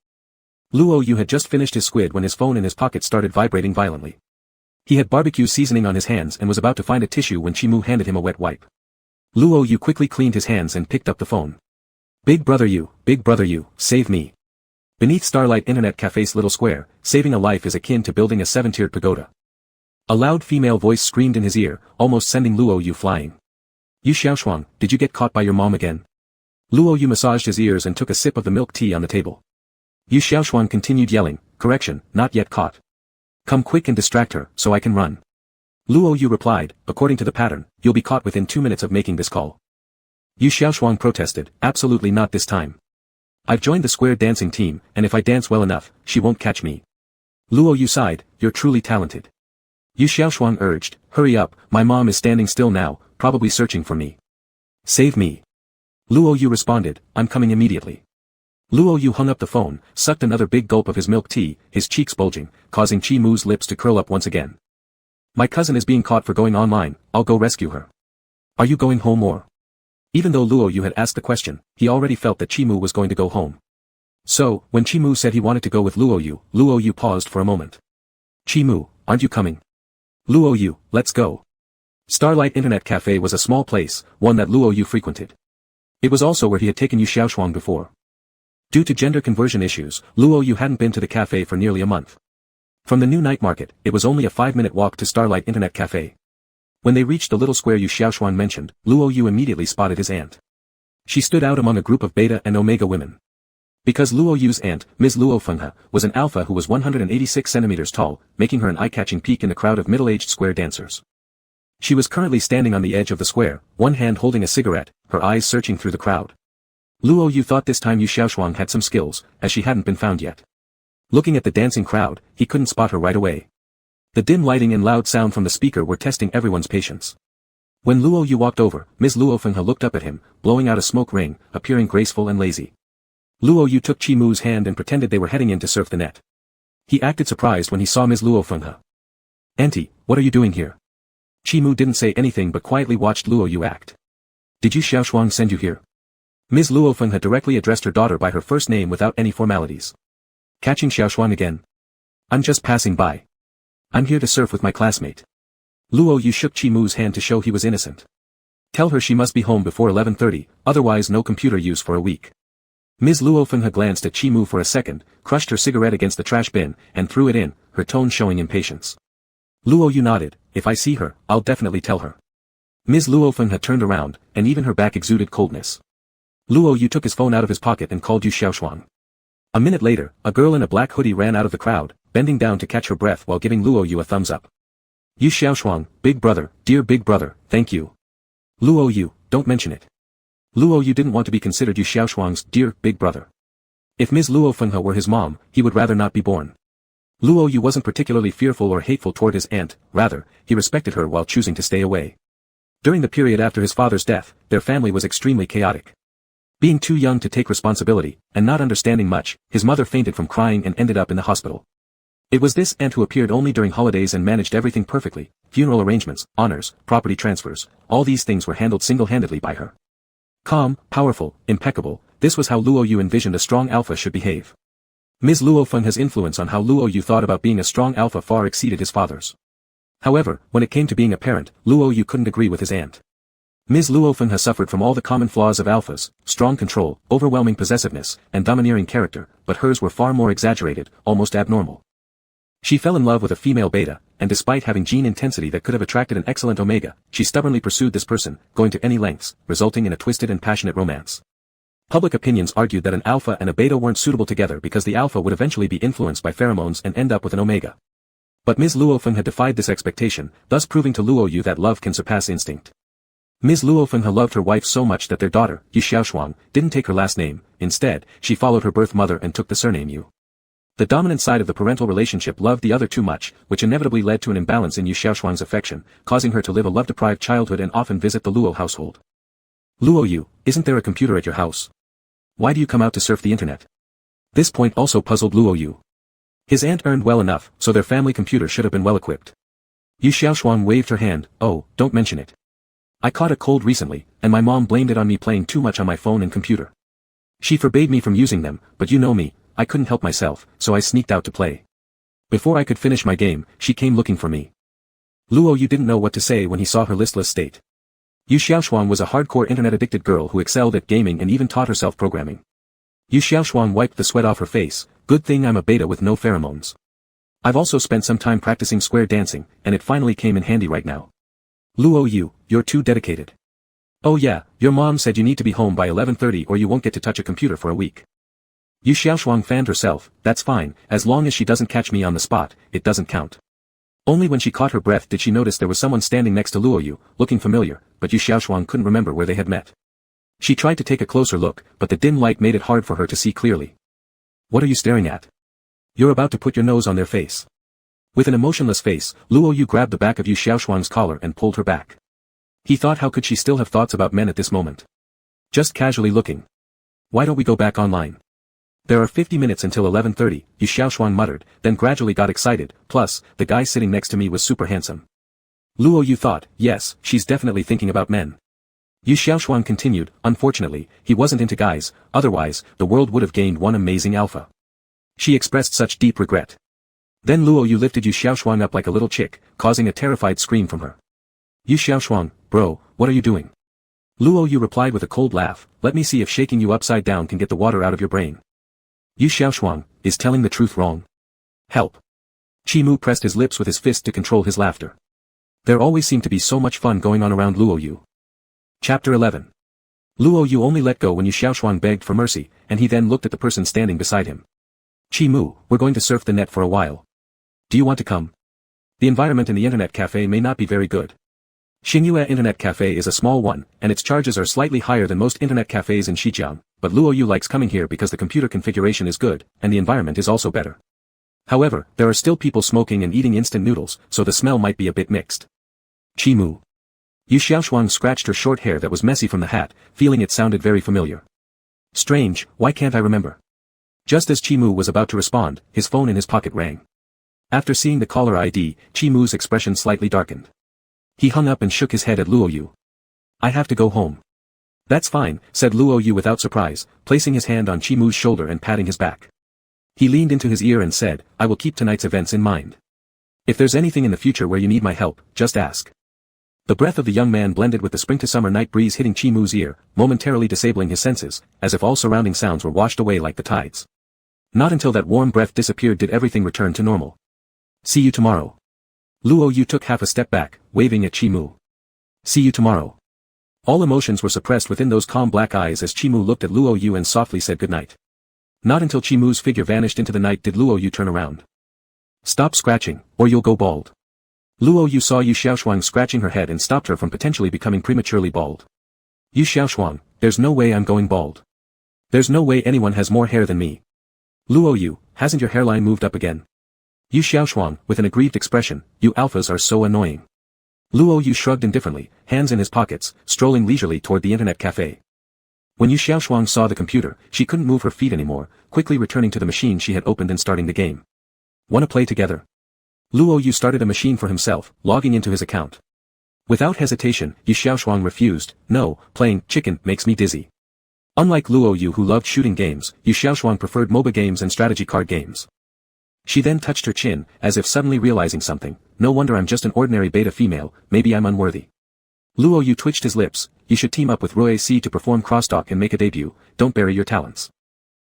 Luo Yu had just finished his squid when his phone in his pocket started vibrating violently. He had barbecue seasoning on his hands and was about to find a tissue when Chimu handed him a wet wipe. Luo Yu quickly cleaned his hands and picked up the phone. Big brother Yu, save me. Beneath Starlight Internet Cafe's little square, saving a life is akin to building a 7-tiered pagoda. A loud female voice screamed in his ear, almost sending Luo Yu flying. Yu Xiaoshuang, did you get caught by your mom again? Luo Yu massaged his ears and took a sip of the milk tea on the table. Yu Xiaoshuang continued yelling, correction, not yet caught. Come quick and distract her, so I can run. Luo Yu replied, according to the pattern, you'll be caught within 2 minutes of making this call. Yu Xiaoshuang protested, absolutely not this time. I've joined the square dancing team, and if I dance well enough, she won't catch me. Luo Yu sighed, you're truly talented. Yu Xiaoshuang urged, hurry up, my mom is standing still now, probably searching for me. Save me. Luo Yu responded, I'm coming immediately. Luo Yu hung up the phone, sucked another big gulp of his milk tea, his cheeks bulging, causing Chimu's lips to curl up once again. My cousin is being caught for going online, I'll go rescue her. Are you going home or? Even though Luo Yu had asked the question, he already felt that Chimu was going to go home. So, when Chimu said he wanted to go with Luo Yu paused for a moment. Chimu, aren't you coming? Luo Yu, let's go. Starlight Internet Cafe was a small place, one that Luo Yu frequented. It was also where he had taken Yu Xiaoshuang before. Due to gender conversion issues, Luo Yu hadn't been to the cafe for nearly a month. From the new night market, it was only a 5-minute walk to Starlight Internet Cafe. When they reached the little square Yu Xiaoshuang mentioned, Luo Yu immediately spotted his aunt. She stood out among a group of beta and omega women. Because Luo Yu's aunt, Ms. Luo Fenghe, was an alpha who was 186 centimeters tall, making her an eye-catching peak in the crowd of middle-aged square dancers. She was currently standing on the edge of the square, one hand holding a cigarette, her eyes searching through the crowd. Luo Yu thought this time Yu Xiaoshuang had some skills, as she hadn't been found yet. Looking at the dancing crowd, he couldn't spot her right away. The dim lighting and loud sound from the speaker were testing everyone's patience. When Luo Yu walked over, Ms. Luo Fenghe looked up at him, blowing out a smoke ring, appearing graceful and lazy. Luo Yu took Chi Mu's hand and pretended they were heading in to surf the net. He acted surprised when he saw Ms. Luo Fenghe. "Auntie, what are you doing here?" Chi Mu didn't say anything but quietly watched Luo Yu act. "Did Yu Xiaoshuang send you here?" Ms. Luo Fenghe directly addressed her daughter by her first name without any formalities. "Catching Xiaoshuang again? I'm just passing by. I'm here to surf with my classmate." Luo Yu shook Chi Mu's hand to show he was innocent. "Tell her she must be home before 11:30, otherwise no computer use for a week." Ms. Luo Fenghe glanced at Chi Mu for a second, crushed her cigarette against the trash bin, and threw it in, her tone showing impatience. Luo Yu nodded. "If I see her, I'll definitely tell her." Ms. Luo Fenghe turned around, and even her back exuded coldness. Luo Yu took his phone out of his pocket and called Yu Xiaoshuang. A minute later, a girl in a black hoodie ran out of the crowd, bending down to catch her breath while giving Luo Yu a thumbs up. "Yu Xiaoshuang, big brother, dear big brother, thank you." "Luo Yu, don't mention it." Luo Yu didn't want to be considered Yu Xiaoshuang's dear big brother. If Ms. Luo Fenghe were his mom, he would rather not be born. Luo Yu wasn't particularly fearful or hateful toward his aunt, rather, he respected her while choosing to stay away. During the period after his father's death, their family was extremely chaotic. Being too young to take responsibility, and not understanding much, his mother fainted from crying and ended up in the hospital. It was this aunt who appeared only during holidays and managed everything perfectly: funeral arrangements, honors, property transfers, all these things were handled single-handedly by her. Calm, powerful, impeccable, this was how Luo Yu envisioned a strong alpha should behave. Ms. Luo Fenghe's influence on how Luo Yu thought about being a strong alpha far exceeded his father's. However, when it came to being a parent, Luo Yu couldn't agree with his aunt. Ms. Luo Fenghe suffered from all the common flaws of alphas: strong control, overwhelming possessiveness, and domineering character, but hers were far more exaggerated, almost abnormal. She fell in love with a female beta, and despite having gene intensity that could have attracted an excellent omega, she stubbornly pursued this person, going to any lengths, resulting in a twisted and passionate romance. Public opinions argued that an alpha and a beta weren't suitable together because the alpha would eventually be influenced by pheromones and end up with an omega. But Ms. Luo Fenghe defied this expectation, thus proving to Luo Yu that love can surpass instinct. Ms. Luo Fenghe loved her wife so much that their daughter, Yu Xiaoshuang, didn't take her last name. Instead, she followed her birth mother and took the surname Yu. The dominant side of the parental relationship loved the other too much, which inevitably led to an imbalance in Yu Xiaoshuang's affection, causing her to live a love-deprived childhood and often visit the Luo household. "Luo Yu, isn't there a computer at your house? Why do you come out to surf the internet?" This point also puzzled Luo Yu. His aunt earned well enough, so their family computer should have been well equipped. Yu Xiaoshuang waved her hand. "Oh, don't mention it. I caught a cold recently, and my mom blamed it on me playing too much on my phone and computer. She forbade me from using them, but you know me, I couldn't help myself, so I sneaked out to play. Before I could finish my game, she came looking for me." Luo Yu didn't know what to say when he saw her listless state. Yu Xiaoshuang was a hardcore internet-addicted girl who excelled at gaming and even taught herself programming. Yu Xiaoshuang wiped the sweat off her face. "Good thing I'm a beta with no pheromones. I've also spent some time practicing square dancing, and it finally came in handy right now." "Luo Yu, you're too dedicated. Oh yeah, your mom said you need to be home by 11:30 or you won't get to touch a computer for a week." Yu Xiaoshuang fanned herself. "That's fine, as long as she doesn't catch me on the spot, it doesn't count." Only when she caught her breath did she notice there was someone standing next to Luo Yu, looking familiar, but Yu Xiaoshuang couldn't remember where they had met. She tried to take a closer look, but the dim light made it hard for her to see clearly. "What are you staring at? You're about to put your nose on their face." With an emotionless face, Luo Yu grabbed the back of Yu Xiaoshuang's collar and pulled her back. He thought, how could she still have thoughts about men at this moment? Just casually looking. "Why don't we go back online? There are 50 minutes until 11:30, Yu Xiaoshuang muttered, then gradually got excited. "Plus, the guy sitting next to me was super handsome." Luo Yu thought, yes, she's definitely thinking about men. Yu Xiaoshuang continued, "Unfortunately, he wasn't into guys, otherwise, the world would have gained one amazing alpha." She expressed such deep regret. Then Luo Yu lifted Yu Xiaoshuang up like a little chick, causing a terrified scream from her. "Yu Xiaoshuang, bro, what are you doing?" Luo Yu replied with a cold laugh, "Let me see if shaking you upside down can get the water out of your brain." Yu Xiaoshuang, is telling the truth wrong? Help. Chi Mu pressed his lips with his fist to control his laughter. There always seemed to be so much fun going on around Luo Yu. Chapter 11. Luo Yu only let go when Yu Xiaoshuang begged for mercy, and he then looked at the person standing beside him. "Chi Mu, we're going to surf the net for a while. Do you want to come? The environment in the internet cafe may not be very good. Xingyue Internet Cafe is a small one, and its charges are slightly higher than most internet cafes in Xizjiang, but Luo Yu likes coming here because the computer configuration is good, and the environment is also better. However, there are still people smoking and eating instant noodles, so the smell might be a bit mixed. Chimu. Yu Xiaoshuang scratched her short hair that was messy from the hat, feeling it sounded very familiar. Strange, why can't I remember? Just as Chimu was about to respond, his phone in his pocket rang. After seeing the caller ID, Chimu's expression slightly darkened. He hung up and shook his head at Luo Yu. I have to go home. That's fine, said Luo Yu without surprise, placing his hand on Chimu's shoulder and patting his back. He leaned into his ear and said, I will keep tonight's events in mind. If there's anything in the future where you need my help, just ask. The breath of the young man blended with the spring-to-summer night breeze hitting Chimu's ear, momentarily disabling his senses, as if all surrounding sounds were washed away like the tides. Not until that warm breath disappeared did everything return to normal. See you tomorrow. Luo Yu took half a step back, waving at Chimu. See you tomorrow. All emotions were suppressed within those calm black eyes as Chimu looked at Luo Yu and softly said goodnight. Not until Chimu's figure vanished into the night did Luo Yu turn around. Stop scratching, or you'll go bald. Luo Yu saw Yu Xiaoshuang scratching her head and stopped her from potentially becoming prematurely bald. Yu Xiaoshuang, there's no way I'm going bald. There's no way anyone has more hair than me. Luo Yu, hasn't your hairline moved up again? Yu Xiaoshuang, with an aggrieved expression, you alphas are so annoying. Luo Yu shrugged indifferently, hands in his pockets, strolling leisurely toward the internet cafe. When Yu Xiaoshuang saw the computer, she couldn't move her feet anymore, quickly returning to the machine she had opened and starting the game. Wanna play together? Luo Yu started a machine for himself, logging into his account. Without hesitation, Yu Xiaoshuang refused. No, playing chicken makes me dizzy. Unlike Luo Yu who loved shooting games, Yu Xiaoshuang preferred MOBA games and strategy card games. She then touched her chin, as if suddenly realizing something. No wonder I'm just an ordinary beta female, maybe I'm unworthy. Luo Yu twitched his lips. You should team up with Roy C to perform crosstalk and make a debut, don't bury your talents.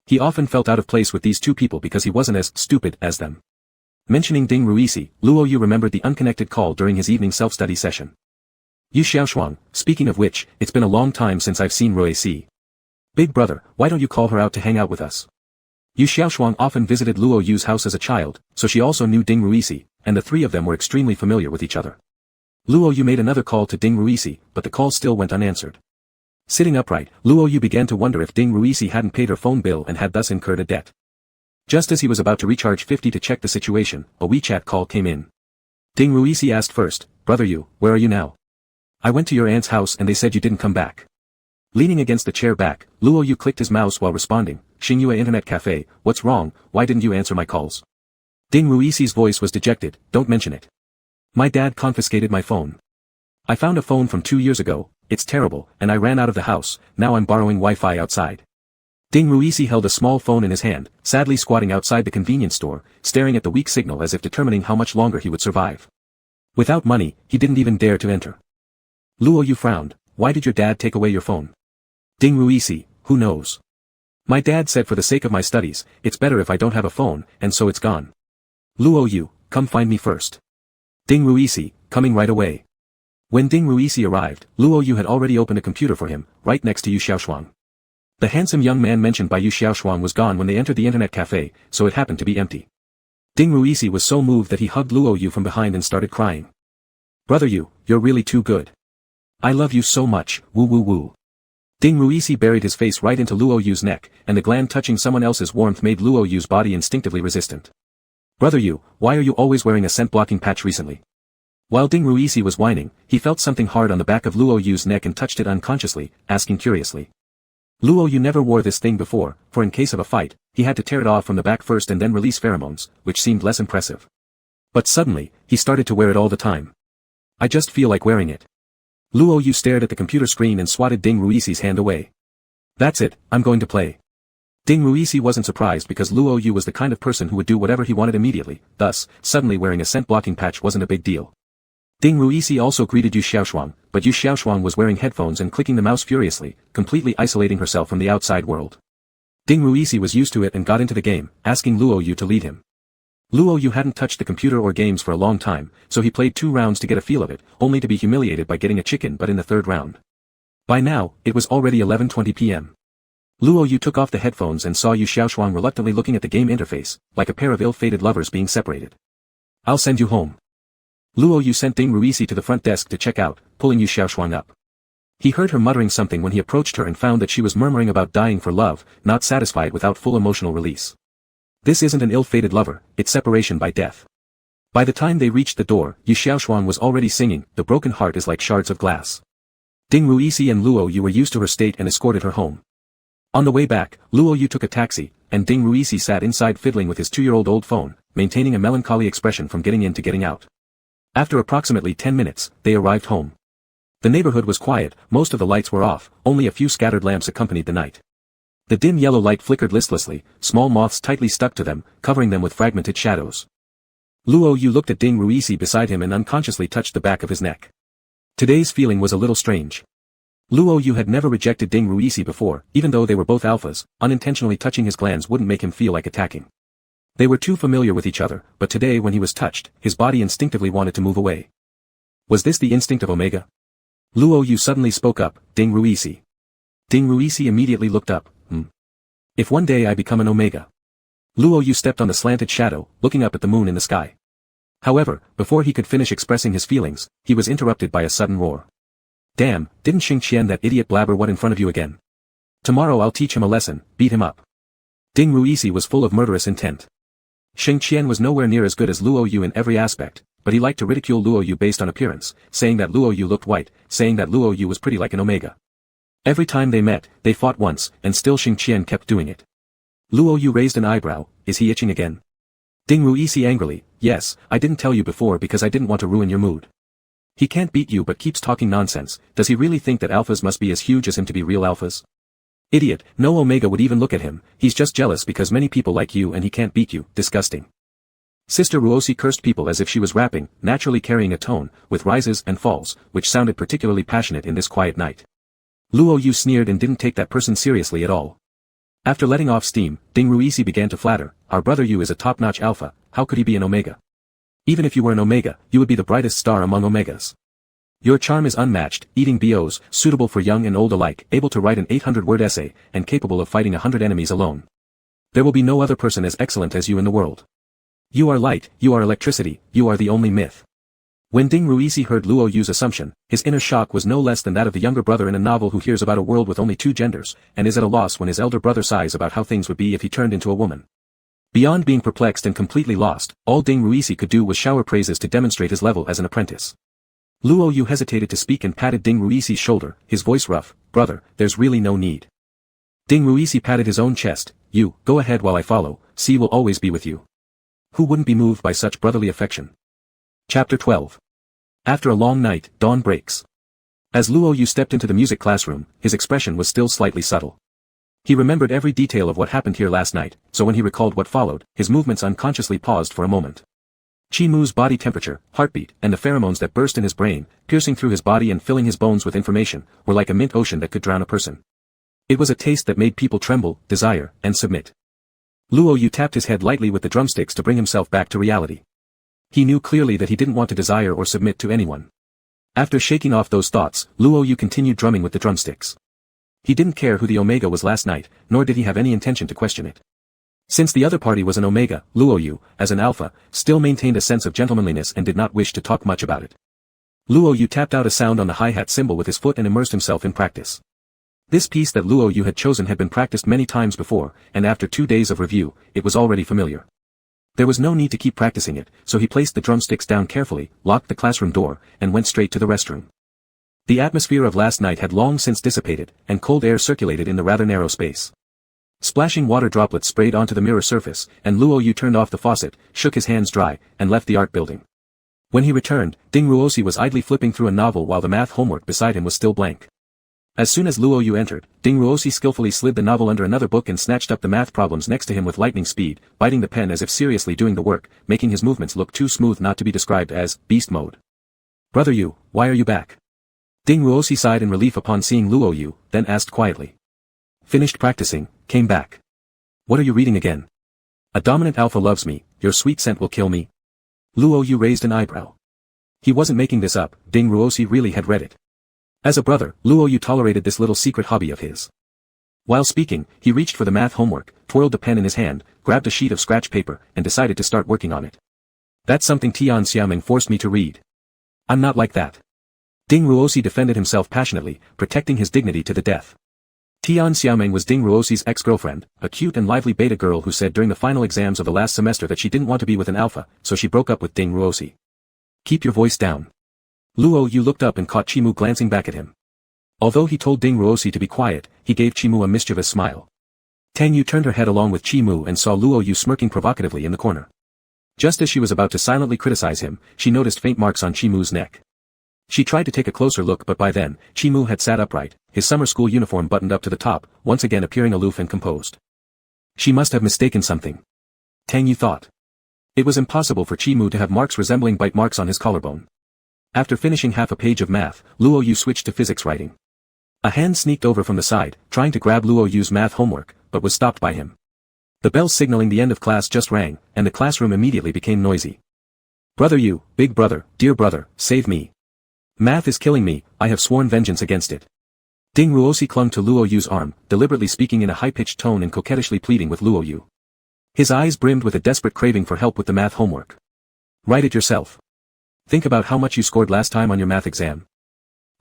He often felt out of place with these two people because he wasn't as stupid as them. Mentioning Ding Ruisi, Luo Yu remembered the unconnected call during his evening self-study session. Yu Xiaoshuang, speaking of which, it's been a long time since I've seen Roy C. Big brother, why don't you call her out to hang out with us? Yu Xiaoshuang often visited Luo Yu's house as a child, so she also knew Ding Ruisi, and the three of them were extremely familiar with each other. Luo Yu made another call to Ding Ruisi, but the call still went unanswered. Sitting upright, Luo Yu began to wonder if Ding Ruisi hadn't paid her phone bill and had thus incurred a debt. Just as he was about to recharge 50 to check the situation, a WeChat call came in. Ding Ruisi asked first, Brother Yu, where are you now? I went to your aunt's house and they said you didn't come back. Leaning against the chair back, Luo Yu clicked his mouse while responding, Xingyue Internet Cafe, what's wrong, why didn't you answer my calls? Ding Ruisi's voice was dejected, don't mention it. My dad confiscated my phone. I found a phone from 2 years ago, it's terrible, and I ran out of the house, now I'm borrowing Wi-Fi outside. Ding Ruisi held a small phone in his hand, sadly squatting outside the convenience store, staring at the weak signal as if determining how much longer he would survive. Without money, he didn't even dare to enter. Luo Yu frowned, why did your dad take away your phone? Ding Ruisi, who knows? My dad said for the sake of my studies, it's better if I don't have a phone, and so it's gone. Luo Yu, come find me first. Ding Ruisi, coming right away. When Ding Ruisi arrived, Luo Yu had already opened a computer for him, right next to Yu Xiaoshuang. The handsome young man mentioned by Yu Xiaoshuang was gone when they entered the internet cafe, so it happened to be empty. Ding Ruisi was so moved that he hugged Luo Yu from behind and started crying. Brother Yu, you're really too good. I love you so much, woo woo woo. Ding Ruisi buried his face right into Luo Yu's neck, and the gland touching someone else's warmth made Luo Yu's body instinctively resistant. Brother Yu, why are you always wearing a scent-blocking patch recently? While Ding Ruisi was whining, he felt something hard on the back of Luo Yu's neck and touched it unconsciously, asking curiously. Luo Yu never wore this thing before, for in case of a fight, he had to tear it off from the back first and then release pheromones, which seemed less impressive. But suddenly, he started to wear it all the time. I just feel like wearing it. Luo Yu stared at the computer screen and swatted Ding Ruisi's hand away. That's it, I'm going to play. Ding Ruisi wasn't surprised because Luo Yu was the kind of person who would do whatever he wanted immediately, thus, suddenly wearing a scent-blocking patch wasn't a big deal. Ding Ruisi also greeted Yu Xiaoshuang, but Yu Xiaoshuang was wearing headphones and clicking the mouse furiously, completely isolating herself from the outside world. Ding Ruisi was used to it and got into the game, asking Luo Yu to lead him. Luo Yu hadn't touched the computer or games for a long time, so he played 2 rounds to get a feel of it, only to be humiliated by getting a chicken butt in the 3rd round. By now, it was already 11:20 p.m. Luo Yu took off the headphones and saw Yu Xiaoshuang reluctantly looking at the game interface, like a pair of ill-fated lovers being separated. I'll send you home. Luo Yu sent Ding Ruisi to the front desk to check out, pulling Yu Xiaoshuang up. He heard her muttering something when he approached her and found that she was murmuring about dying for love, not satisfied without full emotional release. This isn't an ill-fated lover, it's separation by death. By the time they reached the door, Yu Xiaoshuan was already singing, "The broken heart is like shards of glass." Ding Ruisi and Luo Yu were used to her state and escorted her home. On the way back, Luo Yu took a taxi, and Ding Ruisi sat inside fiddling with his 2-year-old phone, maintaining a melancholy expression from getting in to getting out. After approximately 10 minutes, they arrived home. The neighborhood was quiet, most of the lights were off, only a few scattered lamps accompanied the night. The dim yellow light flickered listlessly, small moths tightly stuck to them, covering them with fragmented shadows. Luo Yu looked at Ding Ruisi beside him and unconsciously touched the back of his neck. Today's feeling was a little strange. Luo Yu had never rejected Ding Ruisi before, even though they were both alphas, unintentionally touching his glands wouldn't make him feel like attacking. They were too familiar with each other, but today when he was touched, his body instinctively wanted to move away. Was this the instinct of Omega? Luo Yu suddenly spoke up, "Ding Ruisi." Ding Ruisi immediately looked up, If one day I become an Omega. Luo Yu stepped on the slanted shadow, looking up at the moon in the sky. However, before he could finish expressing his feelings, he was interrupted by a sudden roar. "Damn, didn't Xing Qian that idiot blabber what in front of you again? Tomorrow I'll teach him a lesson, beat him up." Ding Ruisi was full of murderous intent. Xing Qian was nowhere near as good as Luo Yu in every aspect, but he liked to ridicule Luo Yu based on appearance, saying that Luo Yu looked white, saying that Luo Yu was pretty like an Omega. Every time they met, they fought once, and still Xing Qian kept doing it. Luo Yu raised an eyebrow, "Is he itching again?" Ding Ruisi angrily, "Yes, I didn't tell you before because I didn't want to ruin your mood. He can't beat you but keeps talking nonsense, does he really think that alphas must be as huge as him to be real alphas? Idiot, no Omega would even look at him, he's just jealous because many people like you and he can't beat you, disgusting." Sister Ruosi cursed people as if she was rapping, naturally carrying a tone, with rises and falls, which sounded particularly passionate in this quiet night. Luo Yu sneered and didn't take that person seriously at all. After letting off steam, Ding Ruisi began to flatter, "Our brother Yu is a top-notch alpha, how could he be an Omega? Even if you were an Omega, you would be the brightest star among Omegas. Your charm is unmatched, eating BOs, suitable for young and old alike, able to write an 800-word essay, and capable of fighting 100 enemies alone. There will be no other person as excellent as you in the world. You are light, you are electricity, you are the only myth." When Ding Ruisi heard Luo Yu's assumption, his inner shock was no less than that of the younger brother in a novel who hears about a world with only 2 genders, and is at a loss when his elder brother sighs about how things would be if he turned into a woman. Beyond being perplexed and completely lost, all Ding Ruisi could do was shower praises to demonstrate his level as an apprentice. Luo Yu hesitated to speak and patted Ding Ruisi's shoulder, his voice rough, "Brother, there's really no need." Ding Ruisi patted his own chest, "You, go ahead while I follow, C will always be with you." Who wouldn't be moved by such brotherly affection? Chapter 12. After a long night, dawn breaks. As Luo Yu stepped into the music classroom, his expression was still slightly subtle. He remembered every detail of what happened here last night, so when he recalled what followed, his movements unconsciously paused for a moment. Qi Mu's body temperature, heartbeat, and the pheromones that burst in his brain, piercing through his body and filling his bones with information, were like a mint ocean that could drown a person. It was a taste that made people tremble, desire, and submit. Luo Yu tapped his head lightly with the drumsticks to bring himself back to reality. He knew clearly that he didn't want to desire or submit to anyone. After shaking off those thoughts, Luo Yu continued drumming with the drumsticks. He didn't care who the Omega was last night, nor did he have any intention to question it. Since the other party was an Omega, Luo Yu, as an alpha, still maintained a sense of gentlemanliness and did not wish to talk much about it. Luo Yu tapped out a sound on the hi-hat cymbal with his foot and immersed himself in practice. This piece that Luo Yu had chosen had been practiced many times before, and after 2 days of review, it was already familiar. There was no need to keep practicing it, so he placed the drumsticks down carefully, locked the classroom door, and went straight to the restroom. The atmosphere of last night had long since dissipated, and cold air circulated in the rather narrow space. Splashing water droplets sprayed onto the mirror surface, and Luo Yu turned off the faucet, shook his hands dry, and left the art building. When he returned, Ding Ruosi was idly flipping through a novel while the math homework beside him was still blank. As soon as Luo Yu entered, Ding Ruosi skillfully slid the novel under another book and snatched up the math problems next to him with lightning speed, biting the pen as if seriously doing the work, making his movements look too smooth not to be described as beast mode. "Brother Yu, why are you back?" Ding Ruosi sighed in relief upon seeing Luo Yu, then asked quietly. "Finished practicing, came back. What are you reading again?" "A dominant alpha loves me, your sweet scent will kill me." Luo Yu raised an eyebrow. He wasn't making this up, Ding Ruosi really had read it. As a brother, Luo Yu tolerated this little secret hobby of his. While speaking, he reached for the math homework, twirled the pen in his hand, grabbed a sheet of scratch paper, and decided to start working on it. "That's something Tian Xiaoming forced me to read. I'm not like that." Ding Ruosi defended himself passionately, protecting his dignity to the death. Tian Xiaoming was Ding Ruosi's ex-girlfriend, a cute and lively beta girl who said during the final exams of the last semester that she didn't want to be with an alpha, so she broke up with Ding Ruosi. Keep your voice down. Luo Yu looked up and caught Chimu glancing back at him. Although he told Ding Ruosi to be quiet, he gave Chimu a mischievous smile. Tang Yu turned her head along with Chimu and saw Luo Yu smirking provocatively in the corner. Just as she was about to silently criticize him, she noticed faint marks on Chimu's neck. She tried to take a closer look but by then, Chimu had sat upright, his summer school uniform buttoned up to the top, once again appearing aloof and composed. She must have mistaken something. Tang Yu thought. It was impossible for Chimu to have marks resembling bite marks on his collarbone. After finishing half a page of math, Luo Yu switched to physics writing. A hand sneaked over from the side, trying to grab Luo Yu's math homework, but was stopped by him. The bell signaling the end of class just rang, and the classroom immediately became noisy. Brother Yu, big brother, dear brother, save me. Math is killing me, I have sworn vengeance against it. Ding Ruosi clung to Luo Yu's arm, deliberately speaking in a high-pitched tone and coquettishly pleading with Luo Yu. His eyes brimmed with a desperate craving for help with the math homework. Write it yourself. Think about how much you scored last time on your math exam.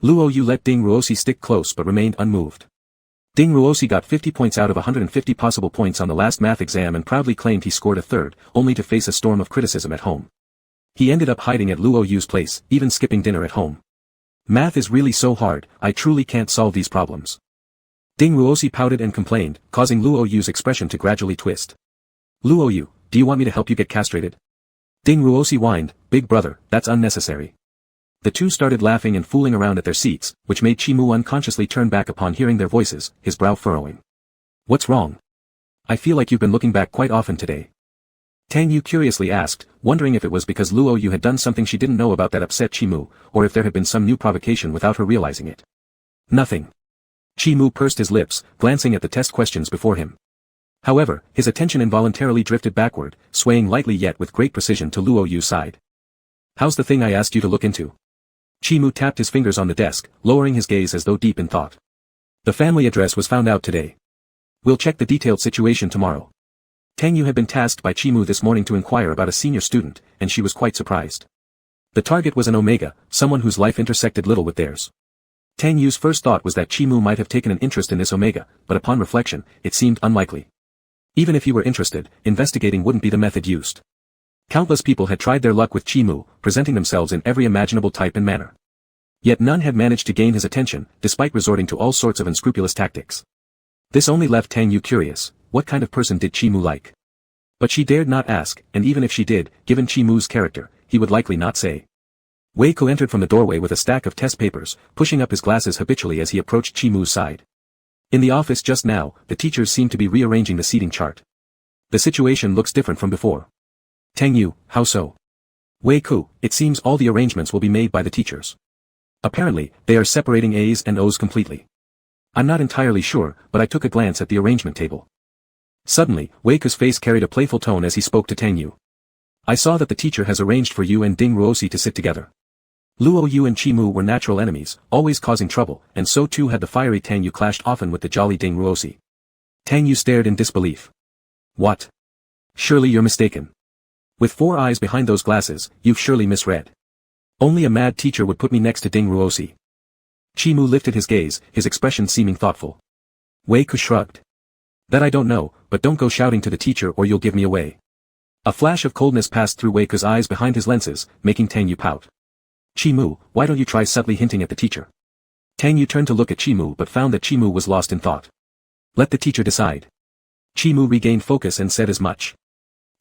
Luo Yu let Ding Ruosi stick close but remained unmoved. Ding Ruosi got 50 points out of 150 possible points on the last math exam and proudly claimed he scored a third, only to face a storm of criticism at home. He ended up hiding at Luo Yu's place, even skipping dinner at home. Math is really so hard, I truly can't solve these problems. Ding Ruosi pouted and complained, causing Luo Yu's expression to gradually twist. Luo Yu, do you want me to help you get castrated? Ding Ruosi whined, big brother, that's unnecessary. The two started laughing and fooling around at their seats, which made Chimu unconsciously turn back upon hearing their voices, his brow furrowing. What's wrong? I feel like you've been looking back quite often today. Tang Yu curiously asked, wondering if it was because Luo Yu had done something she didn't know about that upset Chimu, or if there had been some new provocation without her realizing it. Nothing. Chimu pursed his lips, glancing at the test questions before him. However, his attention involuntarily drifted backward, swaying lightly yet with great precision to Luo Yu's side. How's the thing I asked you to look into? Chimu tapped his fingers on the desk, lowering his gaze as though deep in thought. The family address was found out today. We'll check the detailed situation tomorrow. Tang Yu had been tasked by Chimu this morning to inquire about a senior student, and she was quite surprised. The target was an Omega, someone whose life intersected little with theirs. Tang Yu's first thought was that Chimu might have taken an interest in this Omega, but upon reflection, it seemed unlikely. Even if he were interested, investigating wouldn't be the method used. Countless people had tried their luck with Chimu, presenting themselves in every imaginable type and manner. Yet none had managed to gain his attention, despite resorting to all sorts of unscrupulous tactics. This only left Tang Yu curious. What kind of person did Chimu like? But she dared not ask, and even if she did, given Chimu's character, he would likely not say. Wei Ku entered from the doorway with a stack of test papers, pushing up his glasses habitually as he approached Chimu's side. In the office just now, the teachers seemed to be rearranging the seating chart. The situation looks different from before. Tang Yu, how so? Wei Ku, it seems all the arrangements will be made by the teachers. Apparently, they are separating A's and O's completely. I'm not entirely sure, but I took a glance at the arrangement table. Suddenly, Wei Ku's face carried a playful tone as he spoke to Tang Yu. I saw that the teacher has arranged for you and Ding Ruosi to sit together. Luo Yu and Chimu were natural enemies, always causing trouble, and so too had the fiery Tang Yu clashed often with the jolly Ding Ruosi. Tang Yu stared in disbelief. What? Surely you're mistaken. With 4 eyes behind those glasses, you've surely misread. Only a mad teacher would put me next to Ding Ruosi. Chimu lifted his gaze, his expression seeming thoughtful. Wei Ku shrugged. That I don't know, but don't go shouting to the teacher or you'll give me away. A flash of coldness passed through Wei Ku's eyes behind his lenses, making Tang Yu pout. Chimu, why don't you try subtly hinting at the teacher? Tang Yu turned to look at Chimu but found that Chimu was lost in thought. Let the teacher decide. Chimu regained focus and said as much.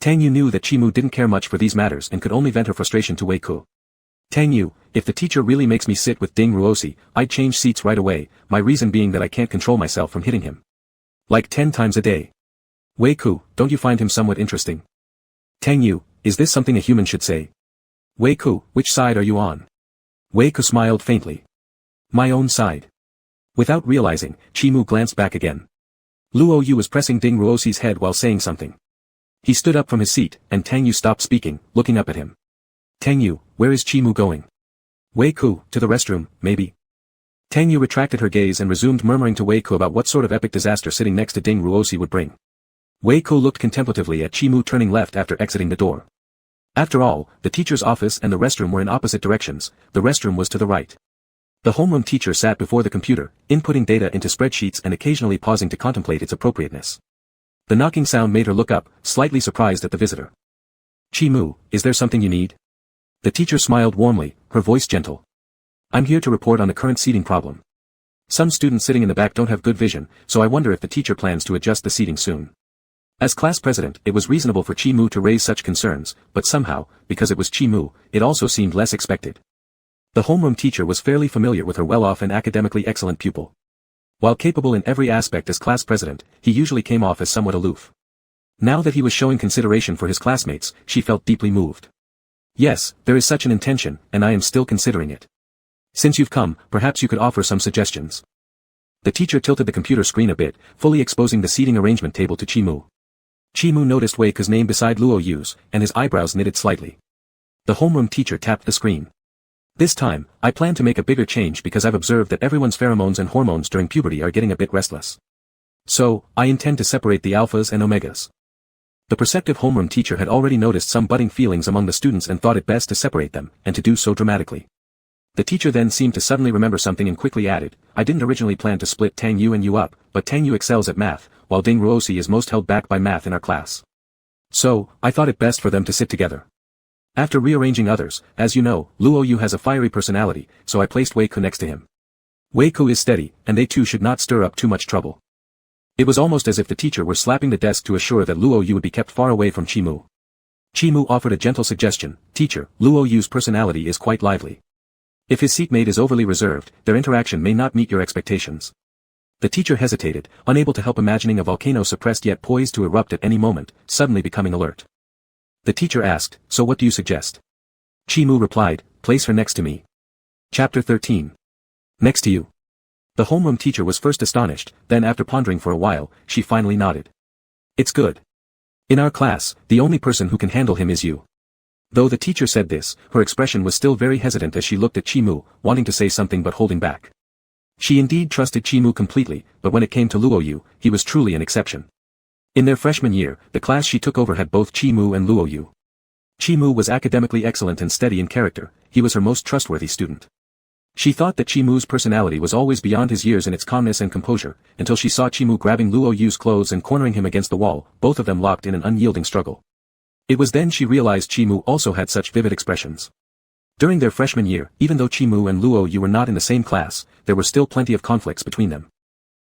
Tang Yu knew that Chimu didn't care much for these matters and could only vent her frustration to Wei Ku. Tang Yu, if the teacher really makes me sit with Ding Ruosi, I'd change seats right away, my reason being that I can't control myself from hitting him. Like 10 times a day. Wei Ku, don't you find him somewhat interesting? Tang Yu, is this something a human should say? Wei Ku, which side are you on? Wei Ku smiled faintly. My own side. Without realizing, Chimu glanced back again. Luo Yu was pressing Ding Ruosi's head while saying something. He stood up from his seat, and Tang Yu stopped speaking, looking up at him. Tang Yu, where is Chimu going? Wei Ku, to the restroom, maybe. Tang Yu retracted her gaze and resumed murmuring to Wei Ku about what sort of epic disaster sitting next to Ding Ruosi would bring. Wei Ku looked contemplatively at Chimu turning left after exiting the door. After all, the teacher's office and the restroom were in opposite directions, the restroom was to the right. The homeroom teacher sat before the computer, inputting data into spreadsheets and occasionally pausing to contemplate its appropriateness. The knocking sound made her look up, slightly surprised at the visitor. "Chi-Mu, is there something you need?" The teacher smiled warmly, her voice gentle. "I'm here to report on the current seating problem. Some students sitting in the back don't have good vision, so I wonder if the teacher plans to adjust the seating soon." As class president, it was reasonable for Chi-Mu to raise such concerns, but somehow, because it was Chi-Mu, it also seemed less expected. The homeroom teacher was fairly familiar with her well-off and academically excellent pupil. While capable in every aspect as class president, he usually came off as somewhat aloof. Now that he was showing consideration for his classmates, she felt deeply moved. "Yes, there is such an intention, and I am still considering it. Since you've come, perhaps you could offer some suggestions." The teacher tilted the computer screen a bit, fully exposing the seating arrangement table to Chi-Mu. Chi-Mu noticed Wei Ke's name beside Luo Yu's, and his eyebrows knitted slightly. The homeroom teacher tapped the screen. "This time, I plan to make a bigger change because I've observed that everyone's pheromones and hormones during puberty are getting a bit restless. So, I intend to separate the alphas and omegas." The perceptive homeroom teacher had already noticed some budding feelings among the students and thought it best to separate them, and to do so dramatically. The teacher then seemed to suddenly remember something and quickly added, "I didn't originally plan to split Tang Yu and you up, but Tang Yu excels at math, while Ding Ruosi is most held back by math in our class. So, I thought it best for them to sit together. After rearranging others, as you know, Luo Yu has a fiery personality, so I placed Wei Ke next to him. Wei Ke is steady, and they two should not stir up too much trouble." It was almost as if the teacher were slapping the desk to assure that Luo Yu would be kept far away from Chi-Mu. Chi-Mu offered a gentle suggestion, "Teacher, Luo Yu's personality is quite lively. If his seatmate is overly reserved, their interaction may not meet your expectations." The teacher hesitated, unable to help imagining a volcano suppressed yet poised to erupt at any moment, suddenly becoming alert. The teacher asked, "So what do you suggest?" Chi-Mu replied, "Place her next to me." Chapter 13. Next to you. The homeroom teacher was first astonished, then after pondering for a while, she finally nodded. "It's good. In our class, the only person who can handle him is you." Though the teacher said this, her expression was still very hesitant as she looked at Chi-Mu, wanting to say something but holding back. She indeed trusted Chi-Mu completely, but when it came to Luo Yu, he was truly an exception. In their freshman year, the class she took over had both Chi-Mu and Luo Yu. Chi-Mu was academically excellent and steady in character, he was her most trustworthy student. She thought that Chi-Mu's personality was always beyond his years in its calmness and composure, until she saw Chi-Mu grabbing Luo Yu's clothes and cornering him against the wall, both of them locked in an unyielding struggle. It was then she realized Chi-Mu also had such vivid expressions. During their freshman year, even though Chi-Mu and Luo Yu were not in the same class, there were still plenty of conflicts between them.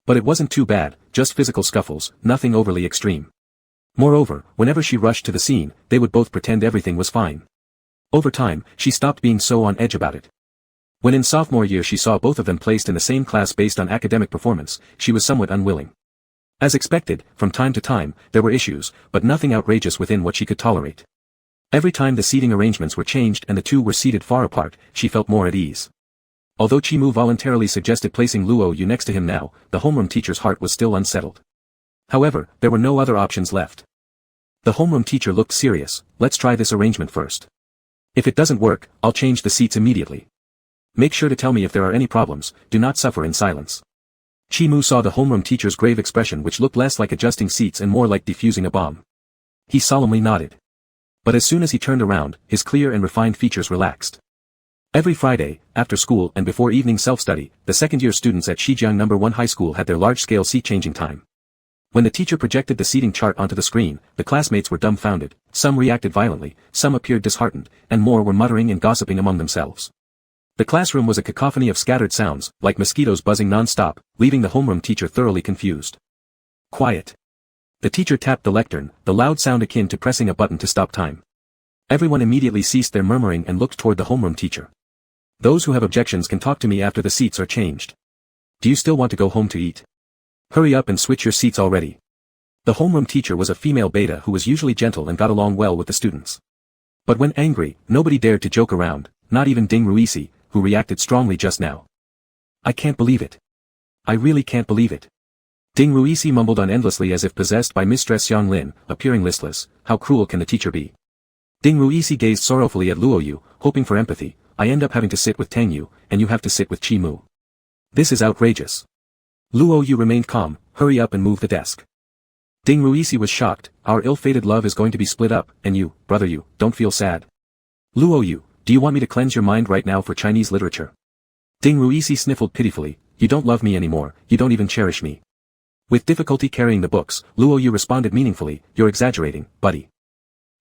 But it wasn't too bad, just physical scuffles, nothing overly extreme. Moreover, whenever she rushed to the scene, they would both pretend everything was fine. Over time, she stopped being so on edge about it. When in sophomore year she saw both of them placed in the same class based on academic performance, she was somewhat unwilling. As expected, from time to time, there were issues, but nothing outrageous within what she could tolerate. Every time the seating arrangements were changed and the two were seated far apart, she felt more at ease. Although Chi-Mu voluntarily suggested placing Luo Yu next to him now, the homeroom teacher's heart was still unsettled. However, there were no other options left. The homeroom teacher looked serious. "Let's try this arrangement first. If it doesn't work, I'll change the seats immediately. Make sure to tell me if there are any problems, do not suffer in silence." Chi-Mu saw the homeroom teacher's grave expression which looked less like adjusting seats and more like defusing a bomb. He solemnly nodded. But as soon as he turned around, his clear and refined features relaxed. Every Friday, after school and before evening self-study, the second-year students at Shijiang No. 1 High School had their large-scale seat-changing time. When the teacher projected the seating chart onto the screen, the classmates were dumbfounded, some reacted violently, some appeared disheartened, and more were muttering and gossiping among themselves. The classroom was a cacophony of scattered sounds, like mosquitoes buzzing non-stop, leaving the homeroom teacher thoroughly confused. "Quiet." The teacher tapped the lectern, the loud sound akin to pressing a button to stop time. Everyone immediately ceased their murmuring and looked toward the homeroom teacher. "Those who have objections can talk to me after the seats are changed. Do you still want to go home to eat? Hurry up and switch your seats already." The homeroom teacher was a female beta who was usually gentle and got along well with the students. But when angry, nobody dared to joke around, not even Ding Ruisi, who reacted strongly just now. "I can't believe it. I really can't believe it." Ding Ruisi mumbled on endlessly as if possessed by Mistress Yang Lin, appearing listless. How cruel can the teacher be? Ding Ruisi gazed sorrowfully at Luo Yu, hoping for empathy. "I end up having to sit with Tang Yu, and you have to sit with Chi-Mu. This is outrageous." Luo Yu remained calm. "Hurry up and move the desk." Ding Ruisi was shocked. "Our ill-fated love is going to be split up, and you, brother Yu, don't feel sad. Luo Yu, do you want me to cleanse your mind right now for Chinese literature?" Ding Ruisi sniffled pitifully, you don't love me anymore, you don't even cherish me. With difficulty carrying the books, Luo Yu responded meaningfully, you're exaggerating, buddy.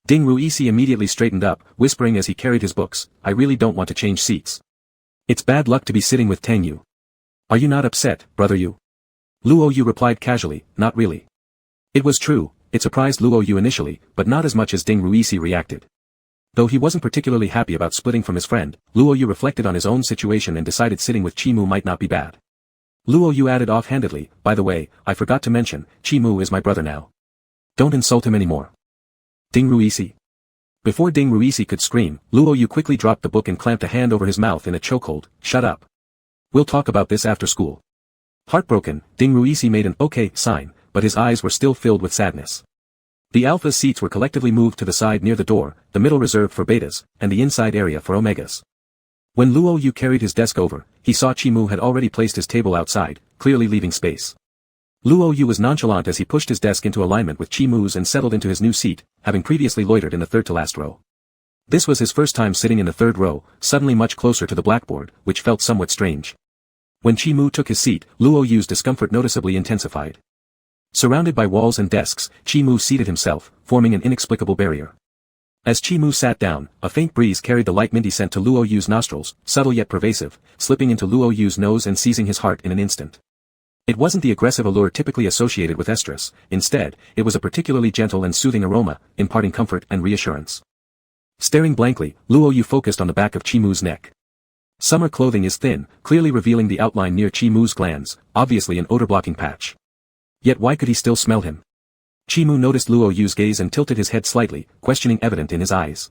Ding Ruisi immediately straightened up, whispering as he carried his books, I really don't want to change seats. It's bad luck to be sitting with Tang Yu. Are you not upset, brother Yu? Luo Yu replied casually, not really. It was true, it surprised Luo Yu initially, but not as much as Ding Ruisi reacted. Though he wasn't particularly happy about splitting from his friend, Luo Yu reflected on his own situation and decided sitting with Chimu might not be bad. Luo Yu added offhandedly, by the way, I forgot to mention, Chimu is my brother now. Don't insult him anymore. Ding Ruisi. Before Ding Ruisi could scream, Luo Yu quickly dropped the book and clamped a hand over his mouth in a chokehold, shut up. We'll talk about this after school. Heartbroken, Ding Ruisi made an okay sign, but his eyes were still filled with sadness. The alpha's seats were collectively moved to the side near the door, the middle reserved for betas, and the inside area for omegas. When Luo Yu carried his desk over, he saw Chimu had already placed his table outside, clearly leaving space. Luo Yu was nonchalant as he pushed his desk into alignment with Chimu's and settled into his new seat, having previously loitered in the third-to-last row. This was his first time sitting in the third row, suddenly much closer to the blackboard, which felt somewhat strange. When Chimu took his seat, Luo Yu's discomfort noticeably intensified. Surrounded by walls and desks, Chimu seated himself, forming an inexplicable barrier. As Chimu sat down, a faint breeze carried the light minty scent to Luo Yu's nostrils, subtle yet pervasive, slipping into Luo Yu's nose and seizing his heart in an instant. It wasn't the aggressive allure typically associated with estrus, instead, it was a particularly gentle and soothing aroma, imparting comfort and reassurance. Staring blankly, Luo Yu focused on the back of Chimu's neck. Summer clothing is thin, clearly revealing the outline near Chimu's glands, obviously an odor-blocking patch. Yet why could he still smell him? Chimu noticed Luo Yu's gaze and tilted his head slightly, questioning evident in his eyes.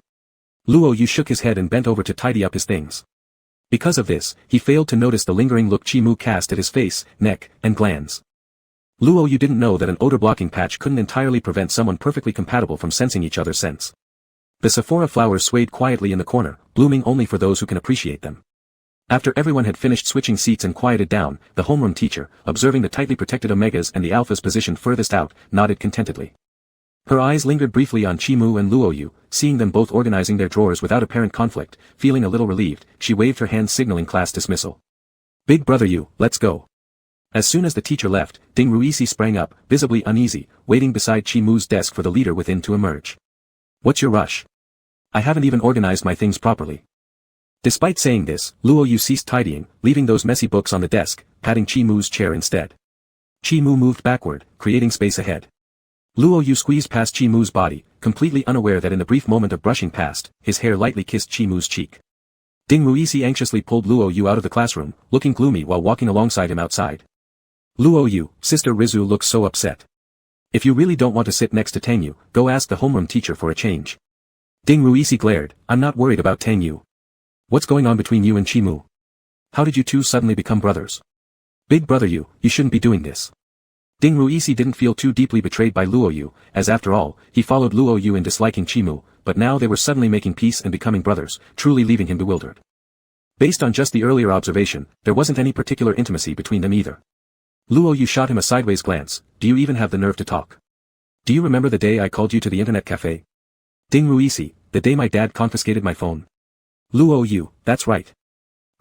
Luo Yu shook his head and bent over to tidy up his things. Because of this, he failed to notice the lingering look Chimu cast at his face, neck, and glands. Luo Yu didn't know that an odor-blocking patch couldn't entirely prevent someone perfectly compatible from sensing each other's scents. The Sephora flowers swayed quietly in the corner, blooming only for those who can appreciate them. After everyone had finished switching seats and quieted down, the homeroom teacher, observing the tightly protected omegas and the alphas positioned furthest out, nodded contentedly. Her eyes lingered briefly on Chimu and Luo Yu, seeing them both organizing their drawers without apparent conflict, feeling a little relieved, she waved her hand signaling class dismissal. Big brother Yu, let's go. As soon as the teacher left, Ding Ruisi sprang up, visibly uneasy, waiting beside Chimu's desk for the leader within to emerge. What's your rush? I haven't even organized my things properly. Despite saying this, Luo Yu ceased tidying, leaving those messy books on the desk, patting Chimu's chair instead. Chimu moved backward, creating space ahead. Luo Yu squeezed past Chimu's body, completely unaware that in the brief moment of brushing past, his hair lightly kissed Chimu's cheek. Ding Ruisi anxiously pulled Luo Yu out of the classroom, looking gloomy while walking alongside him outside. Luo Yu, Sister Rizu looks so upset. If you really don't want to sit next to Tang Yu, go ask the homeroom teacher for a change. Ding Ruisi glared, I'm not worried about Tang Yu. What's going on between you and Chimu? How did you two suddenly become brothers? Big brother Yu, you shouldn't be doing this. Ding Ruisi didn't feel too deeply betrayed by Luo Yu, as after all, he followed Luo Yu in disliking Chimu, but now they were suddenly making peace and becoming brothers, truly leaving him bewildered. Based on just the earlier observation, there wasn't any particular intimacy between them either. Luo Yu shot him a sideways glance, do you even have the nerve to talk? Do you remember the day I called you to the internet cafe? Ding Ruisi, the day my dad confiscated my phone. Luo Yu, that's right.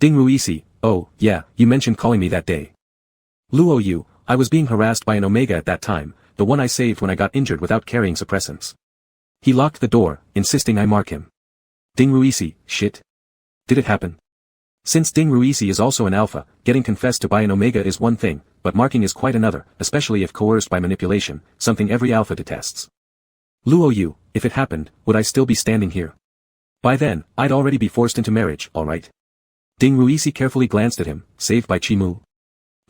Ding Ruisi, oh, yeah, you mentioned calling me that day. Luo Yu, I was being harassed by an omega at that time, the one I saved when I got injured without carrying suppressants. He locked the door, insisting I mark him. Ding Ruisi, shit. Did it happen? Since Ding Ruisi is also an alpha, getting confessed to by an omega is one thing, but marking is quite another, especially if coerced by manipulation, something every alpha detests. Luo Yu, if it happened, would I still be standing here? By then, I'd already be forced into marriage, alright? Ding Ruisi carefully glanced at him, saved by Chimu.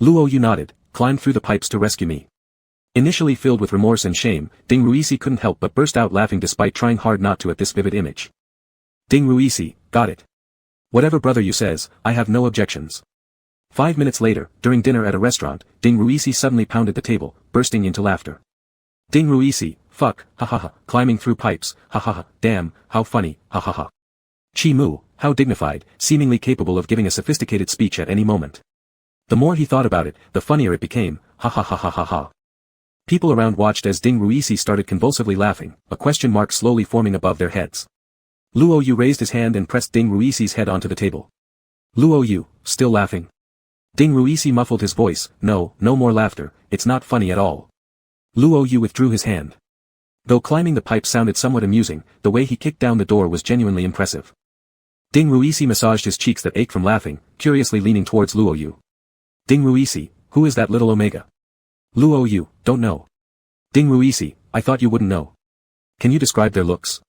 Luo Yu nodded, climbed through the pipes to rescue me. Initially filled with remorse and shame, Ding Ruisi couldn't help but burst out laughing despite trying hard not to at this vivid image. Ding Ruisi, got it. Whatever brother Yu says, I have no objections. 5 minutes later, during dinner at a restaurant, Ding Ruisi suddenly pounded the table, bursting into laughter. Ding Ruisi, fuck, ha ha ha, climbing through pipes, ha ha ha, damn, how funny, ha ha ha. Chimu, how dignified, seemingly capable of giving a sophisticated speech at any moment. The more he thought about it, the funnier it became, ha ha ha ha ha ha. People around watched as Ding Ruisi started convulsively laughing, a question mark slowly forming above their heads. Luo Yu raised his hand and pressed Ding Ruisi's head onto the table. Luo Yu, still laughing? Ding Ruisi muffled his voice, no more laughter, it's not funny at all. Luo Yu withdrew his hand. Though climbing the pipe sounded somewhat amusing, the way he kicked down the door was genuinely impressive. Ding Ruisi massaged his cheeks that ached from laughing, curiously leaning towards Luo Yu. Ding Ruisi, who is that little Omega? Luo Yu, don't know. Ding Ruisi, I thought you wouldn't know. Can you describe their looks?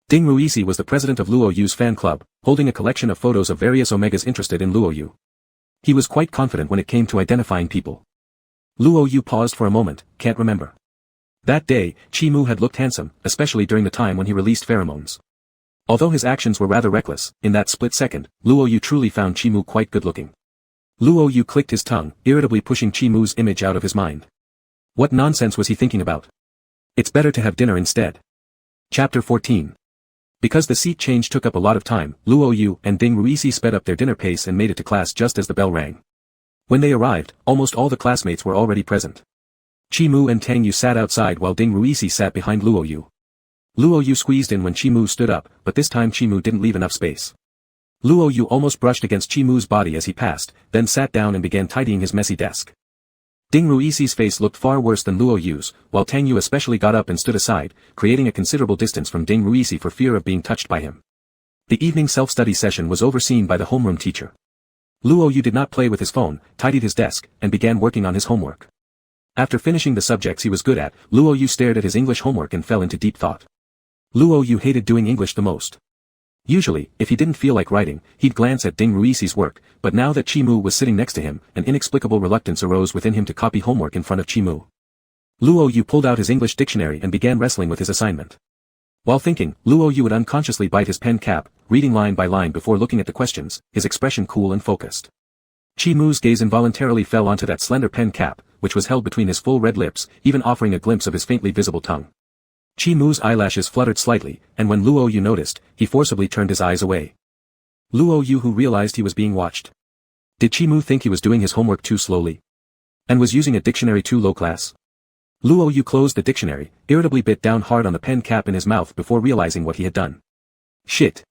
Ding Ruisi was the president of Luo Yu's fan club, holding a collection of photos of various Omegas interested in Luo Yu. He was quite confident when it came to identifying people. Luo Yu paused for a moment, can't remember. That day, Chi Mu had looked handsome, especially during the time when he released pheromones. Although his actions were rather reckless, in that split second, Luo Yu truly found Chi Mu quite good-looking. Luo Yu clicked his tongue, irritably pushing Chi Mu's image out of his mind. What nonsense was he thinking about? It's better to have dinner instead. Chapter 14. Because the seat change took up a lot of time, Luo Yu and Ding Ruisi sped up their dinner pace and made it to class just as the bell rang. When they arrived, almost all the classmates were already present. Chi Mu and Tang Yu sat outside while Ding Ruisi sat behind Luo Yu. Luo Yu squeezed in when Chi Mu stood up, but this time Chi Mu didn't leave enough space. Luo Yu almost brushed against Chi Mu's body as he passed, then sat down and began tidying his messy desk. Ding Ruisi's face looked far worse than Luo Yu's, while Tang Yu especially got up and stood aside, creating a considerable distance from Ding Ruisi for fear of being touched by him. The evening self-study session was overseen by the homeroom teacher. Luo Yu did not play with his phone, tidied his desk, and began working on his homework. After finishing the subjects he was good at, Luo Yu stared at his English homework and fell into deep thought. Luo Yu hated doing English the most. Usually, if he didn't feel like writing, he'd glance at Ding Ruisi's work, but now that Chi Mu was sitting next to him, an inexplicable reluctance arose within him to copy homework in front of Chi Mu. Luo Yu pulled out his English dictionary and began wrestling with his assignment. While thinking, Luo Yu would unconsciously bite his pen cap, reading line by line before looking at the questions, his expression cool and focused. Chi Mu's gaze involuntarily fell onto that slender pen cap, which was held between his full red lips, even offering a glimpse of his faintly visible tongue. Chi Mu's eyelashes fluttered slightly, and when Luo Yu noticed, he forcibly turned his eyes away. Luo Yu who realized he was being watched. Did Chi Mu think he was doing his homework too slowly? And was using a dictionary too low class? Luo Yu closed the dictionary, irritably bit down hard on the pen cap in his mouth before realizing what he had done. Shit.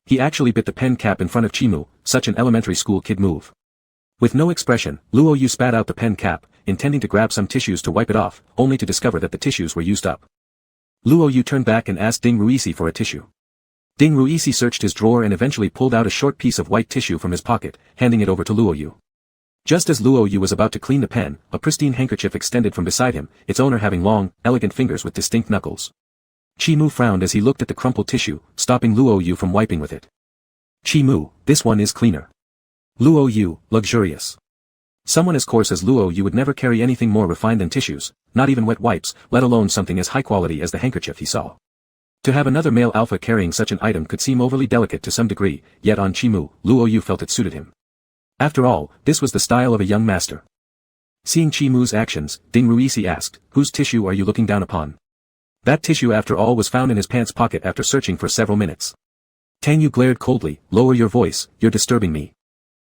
He actually bit the pen cap in front of Chi Mu, such an elementary school kid move. With no expression, Luo Yu spat out the pen cap, intending to grab some tissues to wipe it off, only to discover that the tissues were used up. Luo Yu turned back and asked Ding Ruisi for a tissue. Ding Ruisi searched his drawer and eventually pulled out a short piece of white tissue from his pocket, handing it over to Luo Yu. Just as Luo Yu was about to clean the pen, a pristine handkerchief extended from beside him, its owner having long, elegant fingers with distinct knuckles. Chi Mu frowned as he looked at the crumpled tissue, stopping Luo Yu from wiping with it. Chi Mu, this one is cleaner. Luo Yu, luxurious. Someone as coarse as Luo Yu would never carry anything more refined than tissues, not even wet wipes, let alone something as high quality as the handkerchief he saw. To have another male alpha carrying such an item could seem overly delicate to some degree, yet on Chi Mu, Luo Yu felt it suited him. After all, this was the style of a young master. Seeing Chi Mu's actions, Ding Ruisi asked, whose tissue are you looking down upon? That tissue after all was found in his pants pocket after searching for several minutes. Tang Yu glared coldly, lower your voice, you're disturbing me.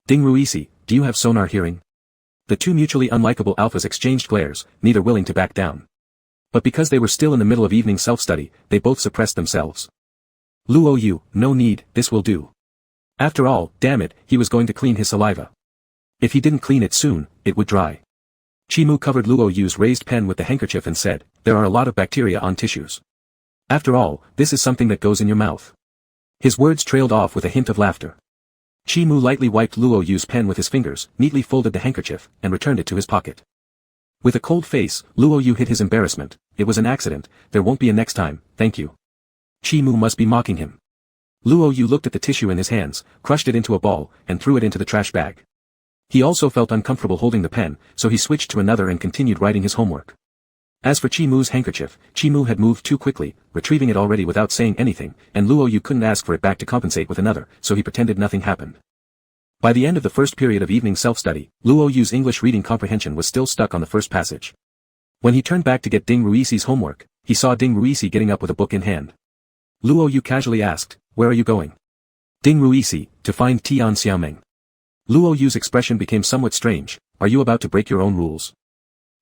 Ding Ruisi, do you have sonar hearing? The two mutually unlikable alphas exchanged glares, neither willing to back down. But because they were still in the middle of evening self-study, they both suppressed themselves. Luo Yu, no need, this will do. After all, damn it, he was going to clean his saliva. If he didn't clean it soon, it would dry. Chi Mu covered Luo Yu's raised pen with the handkerchief and said, there are a lot of bacteria on tissues. After all, this is something that goes in your mouth. His words trailed off with a hint of laughter. Chi Mu lightly wiped Luo Yu's pen with his fingers, neatly folded the handkerchief, and returned it to his pocket. With a cold face, Luo Yu hid his embarrassment, it was an accident, there won't be a next time, thank you. Chi Mu must be mocking him. Luo Yu looked at the tissue in his hands, crushed it into a ball, and threw it into the trash bag. He also felt uncomfortable holding the pen, so he switched to another and continued writing his homework. As for Chi Mu's handkerchief, Chi Mu had moved too quickly, retrieving it already without saying anything, and Luo Yu couldn't ask for it back to compensate with another, so he pretended nothing happened. By the end of the first period of evening self-study, Luo Yu's English reading comprehension was still stuck on the first passage. When he turned back to get Ding Ruisi's homework, he saw Ding Ruisi getting up with a book in hand. Luo Yu casually asked, where are you going? Ding Ruisi, to find Tian Xiaomeng. Luo Yu's expression became somewhat strange, are you about to break your own rules?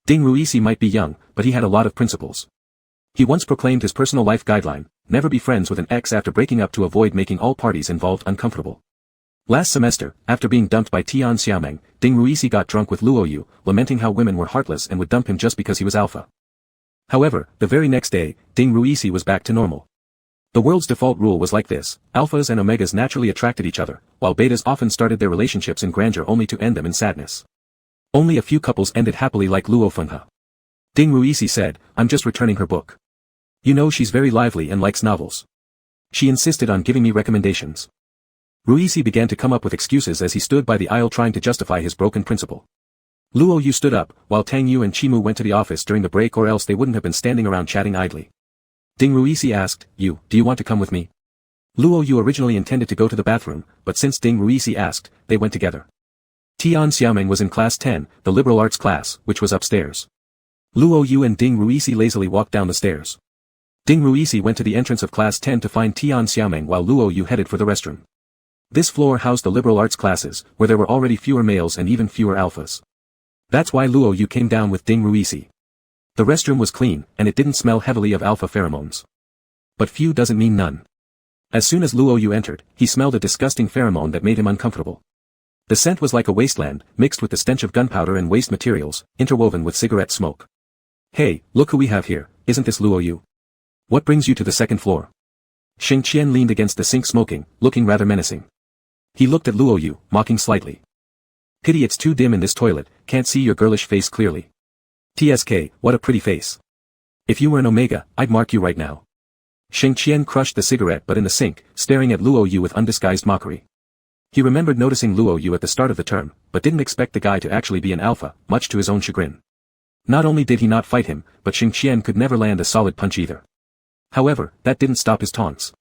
Ding Ruisi might be young, but he had a lot of principles. He once proclaimed his personal life guideline, never be friends with an ex after breaking up to avoid making all parties involved uncomfortable. Last semester, after being dumped by Tian Xiaomeng, Ding Ruisi got drunk with Luo Yu, lamenting how women were heartless and would dump him just because he was alpha. However, the very next day, Ding Ruisi was back to normal. The world's default rule was like this: alphas and omegas naturally attracted each other, while betas often started their relationships in grandeur only to end them in sadness. Only a few couples ended happily like Luo Fenghe. Ding Ruisi said, "I'm just returning her book. You know, she's very lively and likes novels. She insisted on giving me recommendations." Ruisi began to come up with excuses as he stood by the aisle trying to justify his broken principle. Luo Yu stood up, while Tang Yu and Chimu went to the office during the break, or else they wouldn't have been standing around chatting idly. Ding Ruisi asked, "Do you want to come with me?" Luo Yu originally intended to go to the bathroom, but since Ding Ruisi asked, they went together. Tian Xiaomeng was in class 10, the liberal arts class, which was upstairs. Luo Yu and Ding Ruisi lazily walked down the stairs. Ding Ruisi went to the entrance of class 10 to find Tian Xiaomeng while Luo Yu headed for the restroom. This floor housed the liberal arts classes, where there were already fewer males and even fewer alphas. That's why Luo Yu came down with Ding Ruisi. The restroom was clean, and it didn't smell heavily of alpha pheromones. But few doesn't mean none. As soon as Luo Yu entered, he smelled a disgusting pheromone that made him uncomfortable. The scent was like a wasteland, mixed with the stench of gunpowder and waste materials, interwoven with cigarette smoke. "Hey, look who we have here, isn't this Luo Yu? What brings you to the second floor?" Xing Qian leaned against the sink smoking, looking rather menacing. He looked at Luo Yu, mocking slightly. "Pity it's too dim in this toilet, can't see your girlish face clearly. TSK, what a pretty face. If you were an omega, I'd mark you right now." Xing Qian crushed the cigarette but in the sink, staring at Luo Yu with undisguised mockery. He remembered noticing Luo Yu at the start of the term, but didn't expect the guy to actually be an alpha, much to his own chagrin. Not only did he not fight him, but Xing Qian could never land a solid punch either. However, that didn't stop his taunts.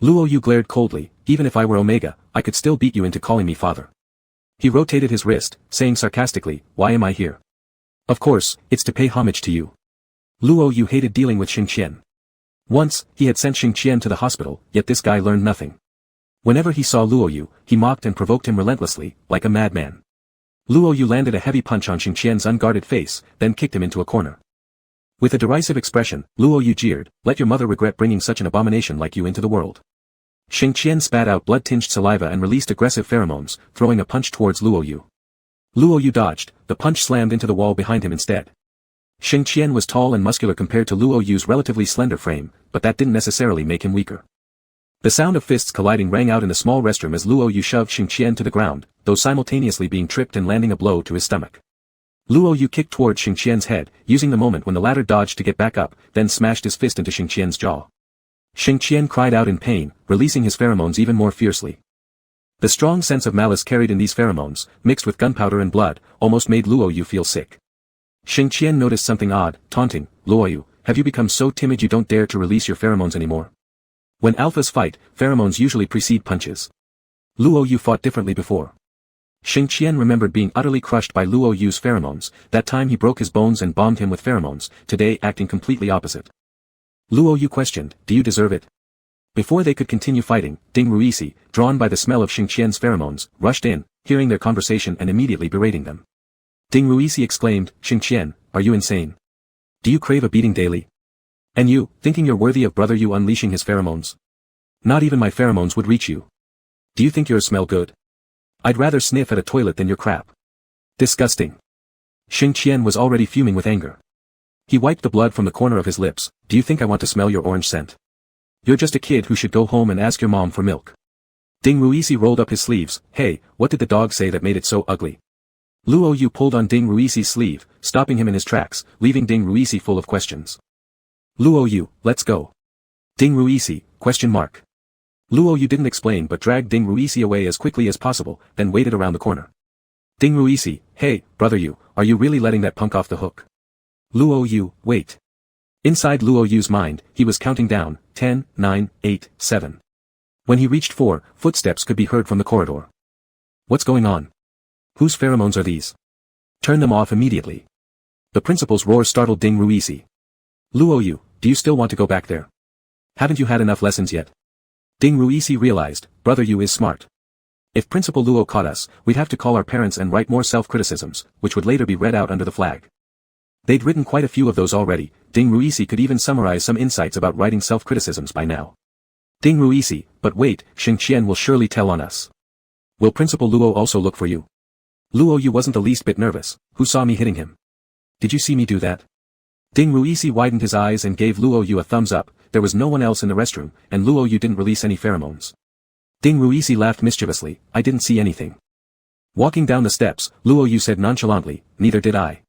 Luo Yu glared coldly, "Even if I were omega, I could still beat you into calling me father." He rotated his wrist, saying sarcastically, "Why am I here? Of course, it's to pay homage to you." Luo Yu hated dealing with Xing Qian. Once, he had sent Xing Qian to the hospital, yet this guy learned nothing. Whenever he saw Luo Yu, he mocked and provoked him relentlessly, like a madman. Luo Yu landed a heavy punch on Xing Qian's unguarded face, then kicked him into a corner. With a derisive expression, Luo Yu jeered, "Let your mother regret bringing such an abomination like you into the world." Xing Qian spat out blood-tinged saliva and released aggressive pheromones, throwing a punch towards Luo Yu. Luo Yu dodged, the punch slammed into the wall behind him instead. Xing Qian was tall and muscular compared to Luo Yu's relatively slender frame, but that didn't necessarily make him weaker. The sound of fists colliding rang out in the small restroom as Luo Yu shoved Xing Qian to the ground, though simultaneously being tripped and landing a blow to his stomach. Luo Yu kicked towards Xing Qian's head, using the moment when the latter dodged to get back up, then smashed his fist into Xing Qian's jaw. Xing Qian cried out in pain, releasing his pheromones even more fiercely. The strong sense of malice carried in these pheromones, mixed with gunpowder and blood, almost made Luo Yu feel sick. Xing Qian noticed something odd, taunting, "Luo Yu, have you become so timid you don't dare to release your pheromones anymore?" When alphas fight, pheromones usually precede punches. Luo Yu fought differently before. Xing Qian remembered being utterly crushed by Luo Yu's pheromones, that time he broke his bones and bombed him with pheromones, today acting completely opposite. Luo Yu questioned, "Do you deserve it?" Before they could continue fighting, Ding Ruisi, drawn by the smell of Xing Qian's pheromones, rushed in, hearing their conversation and immediately berating them. Ding Ruisi exclaimed, "Xing Qian, are you insane? Do you crave a beating daily? And you, thinking you're worthy of brother Yu unleashing his pheromones? Not even my pheromones would reach you. Do you think yours smell good? I'd rather sniff at a toilet than your crap. Disgusting." Xing Qian was already fuming with anger. He wiped the blood from the corner of his lips. "Do you think I want to smell your orange scent? You're just a kid who should go home and ask your mom for milk." Ding Ruisi rolled up his sleeves. "Hey, what did the dog say that made it so ugly?" Luo Yu pulled on Ding Ruisi's sleeve, stopping him in his tracks, leaving Ding Ruisi full of questions. "Luo Yu, let's go." Ding Ruisi, ? Luo Yu didn't explain but dragged Ding Ruisi away as quickly as possible, then waited around the corner. Ding Ruisi, "Hey, brother Yu, are you really letting that punk off the hook?" Luo Yu, wait. Inside Luo Yu's mind, he was counting down, 10, 9, 8, 7. When he reached 4, footsteps could be heard from the corridor. What's going on? Whose pheromones are these? Turn them off immediately. The principal's roar startled Ding Ruisi. Luo Yu, do you still want to go back there? Haven't you had enough lessons yet? Ding Ruisi realized, brother Yu is smart. If Principal Luo caught us, we'd have to call our parents and write more self-criticisms, which would later be read out under the flag. They'd written quite a few of those already. Ding Ruisi could even summarize some insights about writing self-criticisms by now. Ding Ruisi, but wait, Xing Qian will surely tell on us. Will Principal Luo also look for you? Luo Yu wasn't the least bit nervous. Who saw me hitting him? Did you see me do that? Ding Ruisi widened his eyes and gave Luo Yu a thumbs up. There was no one else in the restroom, and Luo Yu didn't release any pheromones. Ding Ruisi laughed mischievously. I didn't see anything. Walking down the steps, Luo Yu said nonchalantly, neither did I.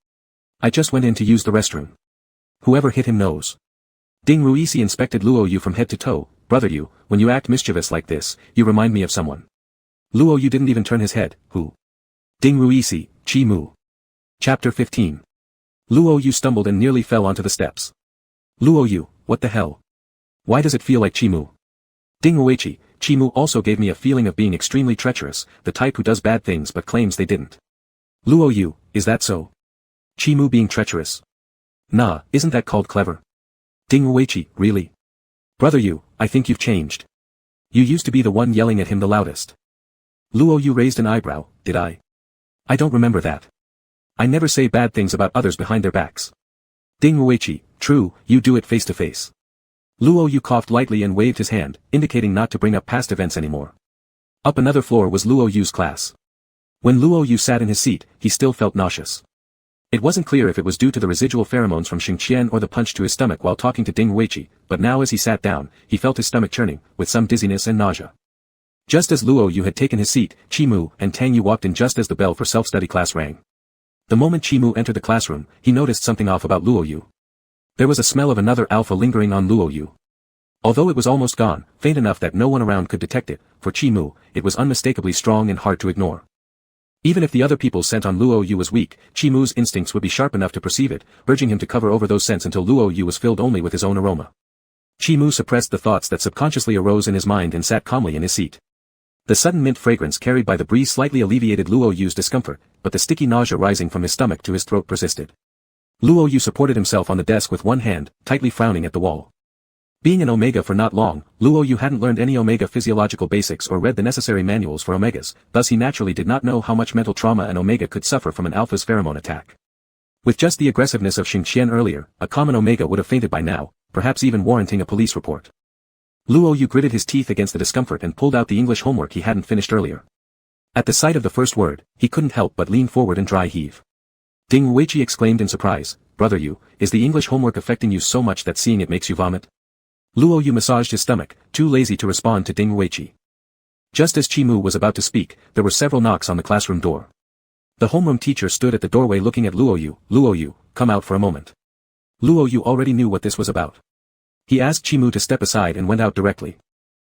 I just went in to use the restroom. Whoever hit him knows. Ding Ruisi inspected Luo Yu from head to toe. Brother Yu, when you act mischievous like this, you remind me of someone. Luo Yu didn't even turn his head. Who? Ding Ruisi, Chi Mu. Chapter 15. Luo Yu stumbled and nearly fell onto the steps. Luo Yu, what the hell? Why does it feel like Chi Mu? Ding Ruichi, Chi Mu also gave me a feeling of being extremely treacherous, the type who does bad things but claims they didn't. Luo Yu, is that so? Chi Mu being treacherous? Nah, isn't that called clever? Ding Ruichi, really? Brother Yu, I think you've changed. You used to be the one yelling at him the loudest. Luo Yu raised an eyebrow. Did I? I don't remember that. I never say bad things about others behind their backs. Ding Ruichi, true, you do it face to face. Luo Yu coughed lightly and waved his hand, indicating not to bring up past events anymore. Up another floor was Luo Yu's class. When Luo Yu sat in his seat, he still felt nauseous. It wasn't clear if it was due to the residual pheromones from Xingqian or the punch to his stomach while talking to Ding Ruichi, but now as he sat down, he felt his stomach churning, with some dizziness and nausea. Just as Luo Yu had taken his seat, Chi Mu and Tang Yu walked in just as the bell for self-study class rang. The moment Chi Mu entered the classroom, he noticed something off about Luo Yu. There was a smell of another alpha lingering on Luo Yu. Although it was almost gone, faint enough that no one around could detect it, for Chi Mu, it was unmistakably strong and hard to ignore. Even if the other people's scent on Luo Yu was weak, Chi Mu's instincts would be sharp enough to perceive it, urging him to cover over those scents until Luo Yu was filled only with his own aroma. Chi Mu suppressed the thoughts that subconsciously arose in his mind and sat calmly in his seat. The sudden mint fragrance carried by the breeze slightly alleviated Luo Yu's discomfort, but the sticky nausea rising from his stomach to his throat persisted. Luo Yu supported himself on the desk with one hand, tightly frowning at the wall. Being an Omega for not long, Luo Yu hadn't learned any Omega physiological basics or read the necessary manuals for Omegas, thus he naturally did not know how much mental trauma an Omega could suffer from an Alpha's pheromone attack. With just the aggressiveness of Xingqian earlier, a common Omega would have fainted by now, perhaps even warranting a police report. Luo Yu gritted his teeth against the discomfort and pulled out the English homework he hadn't finished earlier. At the sight of the first word, he couldn't help but lean forward and dry heave. Ding Ruichi exclaimed in surprise, Brother Yu, is the English homework affecting you so much that seeing it makes you vomit? Luo Yu massaged his stomach, too lazy to respond to Ding Ruichi. Just as Chi Mu was about to speak, there were several knocks on the classroom door. The homeroom teacher stood at the doorway looking at Luo Yu, come out for a moment. Luo Yu already knew what this was about. He asked Chi Mu to step aside and went out directly.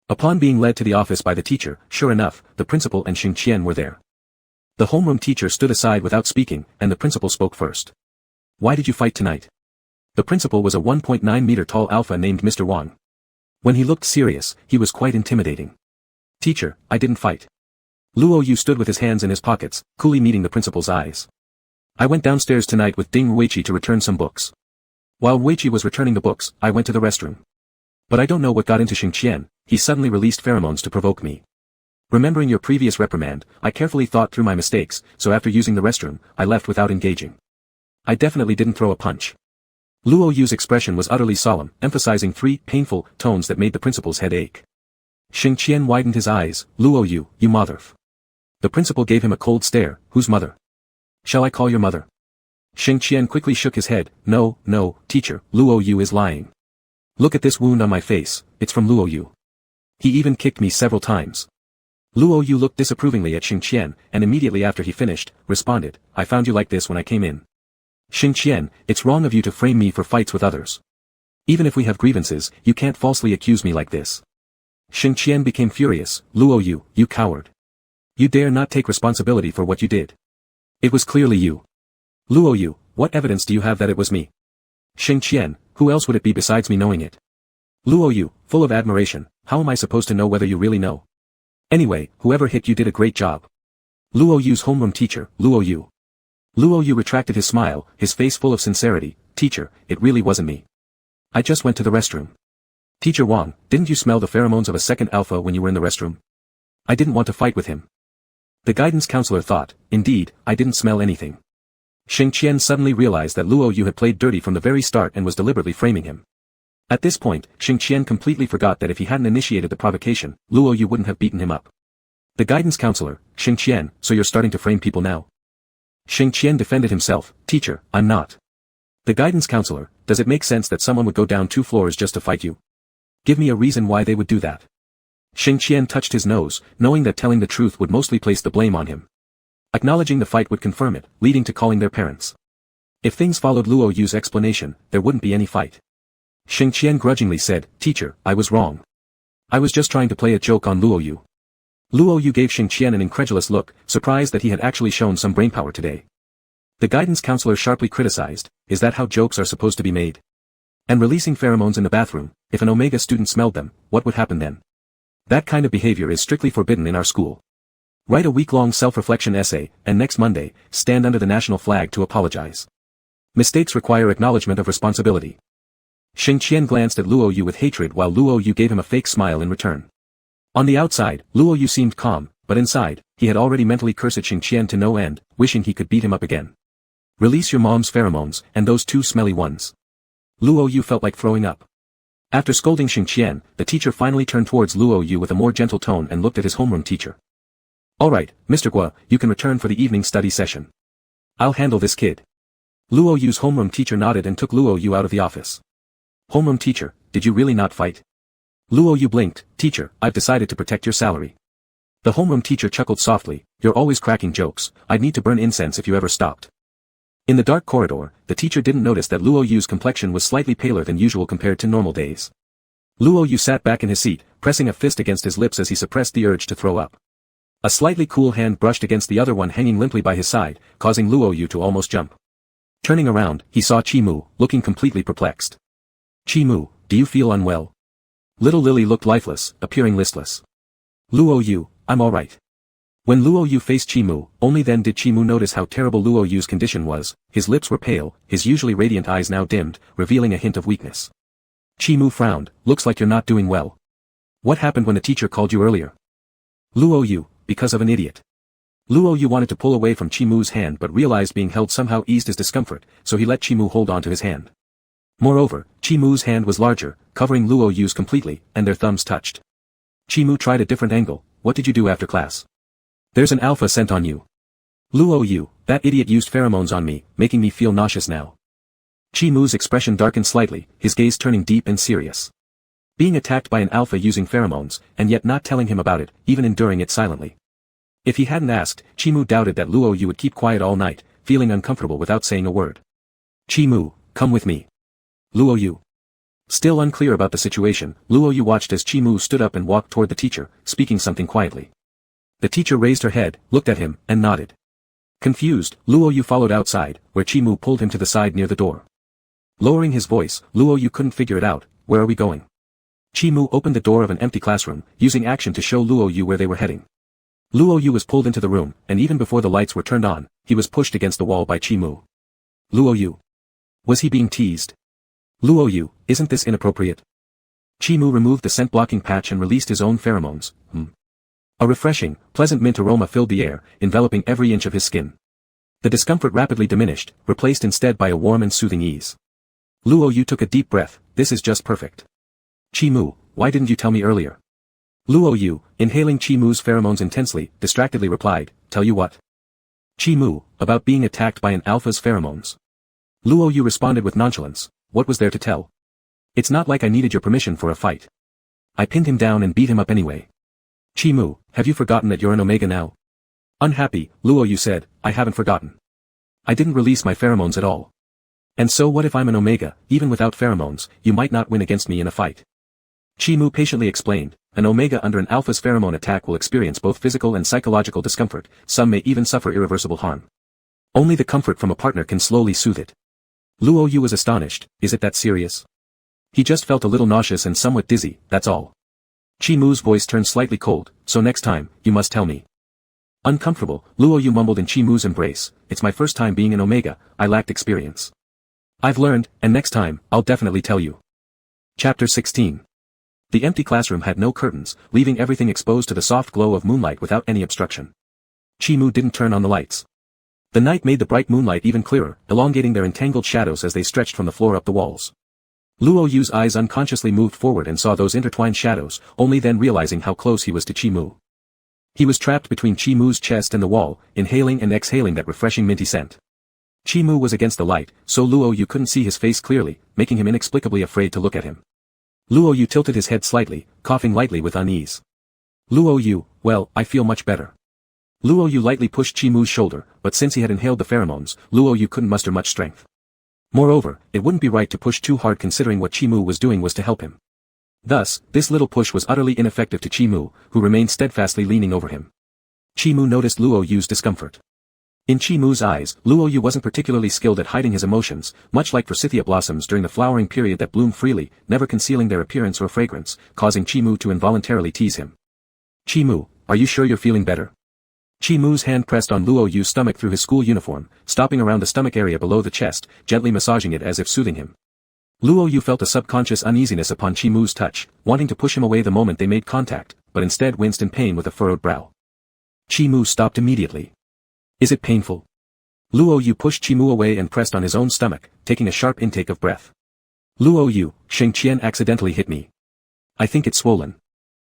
Upon being led to the office by the teacher, sure enough, the principal and Xingqian were there. The homeroom teacher stood aside without speaking, and the principal spoke first. Why did you fight tonight? The principal was a 1.9-meter tall alpha named Mr. Wang. When he looked serious, he was quite intimidating. Teacher, I didn't fight. Luo Yu stood with his hands in his pockets, coolly meeting the principal's eyes. I went downstairs tonight with Ding Ruichi to return some books. While Ruichi was returning the books, I went to the restroom. But I don't know what got into Xingqian, he suddenly released pheromones to provoke me. Remembering your previous reprimand, I carefully thought through my mistakes, so after using the restroom, I left without engaging. I definitely didn't throw a punch. Luo Yu's expression was utterly solemn, emphasizing three painful tones that made the principal's head ache. Xingqian widened his eyes, Luo Yu, you motherf. The principal gave him a cold stare, whose mother? Shall I call your mother? Xingqian quickly shook his head, no, teacher, Luo Yu is lying. Look at this wound on my face, it's from Luo Yu. He even kicked me several times. Luo Yu looked disapprovingly at Xingqian, and immediately after he finished, responded, I found you like this when I came in. Xingqian, it's wrong of you to frame me for fights with others. Even if we have grievances, you can't falsely accuse me like this. Xingqian became furious, Luo Yu, you coward. You dare not take responsibility for what you did. It was clearly you. Luo Yu, what evidence do you have that it was me? Xingqian, who else would it be besides me knowing it? Luo Yu, full of admiration, how am I supposed to know whether you really know? Anyway, whoever hit you did a great job. Luo Yu's homeroom teacher, Luo Yu. Luo Yu retracted his smile, his face full of sincerity, teacher, it really wasn't me. I just went to the restroom. Teacher Wang, didn't you smell the pheromones of a second alpha when you were in the restroom? I didn't want to fight with him. The guidance counselor thought, indeed, I didn't smell anything. Xingqian suddenly realized that Luo Yu had played dirty from the very start and was deliberately framing him. At this point, Xingqian completely forgot that if he hadn't initiated the provocation, Luo Yu wouldn't have beaten him up. The guidance counselor, Xing Qian, so you're starting to frame people now? Xing Qian defended himself, teacher, I'm not. The guidance counselor, does it make sense that someone would go down 2 floors just to fight you? Give me a reason why they would do that. Xing Qian touched his nose, knowing that telling the truth would mostly place the blame on him. Acknowledging the fight would confirm it, leading to calling their parents. If things followed Luo Yu's explanation, there wouldn't be any fight. Xing Qian grudgingly said, teacher, I was wrong. I was just trying to play a joke on Luo Yu. Luo Yu gave Xing Qian an incredulous look, surprised that he had actually shown some brainpower today. The guidance counselor sharply criticized, is that how jokes are supposed to be made? And releasing pheromones in the bathroom, if an Omega student smelled them, what would happen then? That kind of behavior is strictly forbidden in our school. Write a week-long self-reflection essay, and next Monday, stand under the national flag to apologize. Mistakes require acknowledgement of responsibility. Xing Qian glanced at Luo Yu with hatred while Luo Yu gave him a fake smile in return. On the outside, Luo Yu seemed calm, but inside, he had already mentally cursed Xing Qian to no end, wishing he could beat him up again. Release your mom's pheromones, and those 2 smelly ones. Luo Yu felt like throwing up. After scolding Xing Qian, the teacher finally turned towards Luo Yu with a more gentle tone and looked at his homeroom teacher. Alright, Mr. Gua, you can return for the evening study session. I'll handle this kid. Luo Yu's homeroom teacher nodded and took Luo Yu out of the office. Homeroom teacher, did you really not fight? Luo Yu blinked, teacher, I've decided to protect your salary. The homeroom teacher chuckled softly, you're always cracking jokes, I'd need to burn incense if you ever stopped. In the dark corridor, the teacher didn't notice that Luo Yu's complexion was slightly paler than usual compared to normal days. Luo Yu sat back in his seat, pressing a fist against his lips as he suppressed the urge to throw up. A slightly cool hand brushed against the other one hanging limply by his side, causing Luo Yu to almost jump. Turning around, he saw Chimu, looking completely perplexed. Chimu, do you feel unwell? Little Lily looked lifeless, appearing listless. Luo Yu, I'm alright. When Luo Yu faced Chimu, only then did Chimu notice how terrible Luo Yu's condition was. His lips were pale, his usually radiant eyes now dimmed, revealing a hint of weakness. Chimu frowned, looks like you're not doing well. What happened when the teacher called you earlier? Luo Yu, because of an idiot. Luo Yu wanted to pull away from Chimu's hand but realized being held somehow eased his discomfort, so he let Chimu hold onto his hand. Moreover, Chimu's hand was larger, covering Luo Yu's completely, and their thumbs touched. Chimu tried a different angle, what did you do after class? There's an alpha sent on you. Luo Yu, that idiot used pheromones on me, making me feel nauseous now. Chimu's expression darkened slightly, his gaze turning deep and serious. Being attacked by an alpha using pheromones, and yet not telling him about it, even enduring it silently. If he hadn't asked, Chimu doubted that Luo Yu would keep quiet all night, feeling uncomfortable without saying a word. Chimu, come with me. Luo Yu. Still unclear about the situation, Luo Yu watched as Chimu stood up and walked toward the teacher, speaking something quietly. The teacher raised her head, looked at him, and nodded. Confused, Luo Yu followed outside, where Chimu pulled him to the side near the door. Lowering his voice, Luo Yu couldn't figure it out, where are we going? Chimu opened the door of an empty classroom, using action to show Luo Yu where they were heading. Luo Yu was pulled into the room, and even before the lights were turned on, he was pushed against the wall by Chimu. Luo Yu. Was he being teased? Luo Yu, isn't this inappropriate? Chimu removed the scent-blocking patch and released his own pheromones. A refreshing, pleasant mint aroma filled the air, enveloping every inch of his skin. The discomfort rapidly diminished, replaced instead by a warm and soothing ease. Luo Yu took a deep breath, this is just perfect. Chimu, why didn't you tell me earlier? Luo Yu, inhaling Chimu's pheromones intensely, distractedly replied, tell you what? Chimu, about being attacked by an alpha's pheromones. Luo Yu responded with nonchalance, what was there to tell? It's not like I needed your permission for a fight. I pinned him down and beat him up anyway. Chimu, have you forgotten that you're an Omega now? Unhappy, Luo Yu said, I haven't forgotten. I didn't release my pheromones at all. And so what if I'm an Omega, even without pheromones, you might not win against me in a fight. Chimu patiently explained, an Omega under an Alpha's pheromone attack will experience both physical and psychological discomfort, some may even suffer irreversible harm. Only the comfort from a partner can slowly soothe it. Luo Yu was astonished, is it that serious? He just felt a little nauseous and somewhat dizzy, that's all. Chimu's voice turned slightly cold, so next time, you must tell me. Uncomfortable, Luo Yu mumbled in Chimu's embrace, it's my first time being an Omega, I lacked experience. I've learned, and next time, I'll definitely tell you. Chapter 16. The empty classroom had no curtains, leaving everything exposed to the soft glow of moonlight without any obstruction. Chimu didn't turn on the lights. The night made the bright moonlight even clearer, elongating their entangled shadows as they stretched from the floor up the walls. Luo Yu's eyes unconsciously moved forward and saw those intertwined shadows, only then realizing how close he was to Chimu. He was trapped between Chi Mu's chest and the wall, inhaling and exhaling that refreshing minty scent. Chi Mu was against the light, so Luo Yu couldn't see his face clearly, making him inexplicably afraid to look at him. Luo Yu tilted his head slightly, coughing lightly with unease. Luo Yu, well, I feel much better. Luo Yu lightly pushed Chi Mu's shoulder, but since he had inhaled the pheromones, Luo Yu couldn't muster much strength. Moreover, it wouldn't be right to push too hard considering what Chi Mu was doing was to help him. Thus, this little push was utterly ineffective to Chi Mu, who remained steadfastly leaning over him. Chi Mu noticed Luo Yu's discomfort. In Chi Mu's eyes, Luo Yu wasn't particularly skilled at hiding his emotions, much like forsythia blossoms during the flowering period that bloom freely, never concealing their appearance or fragrance, causing Chi Mu to involuntarily tease him. Chi Mu, are you sure you're feeling better? Chi Mu's hand pressed on Luo Yu's stomach through his school uniform, stopping around the stomach area below the chest, gently massaging it as if soothing him. Luo Yu felt a subconscious uneasiness upon Chi Mu's touch, wanting to push him away the moment they made contact, but instead winced in pain with a furrowed brow. Chi Mu stopped immediately. Is it painful? Luo Yu pushed Chi Mu away and pressed on his own stomach, taking a sharp intake of breath. Luo Yu, Sheng Qian accidentally hit me. I think it's swollen.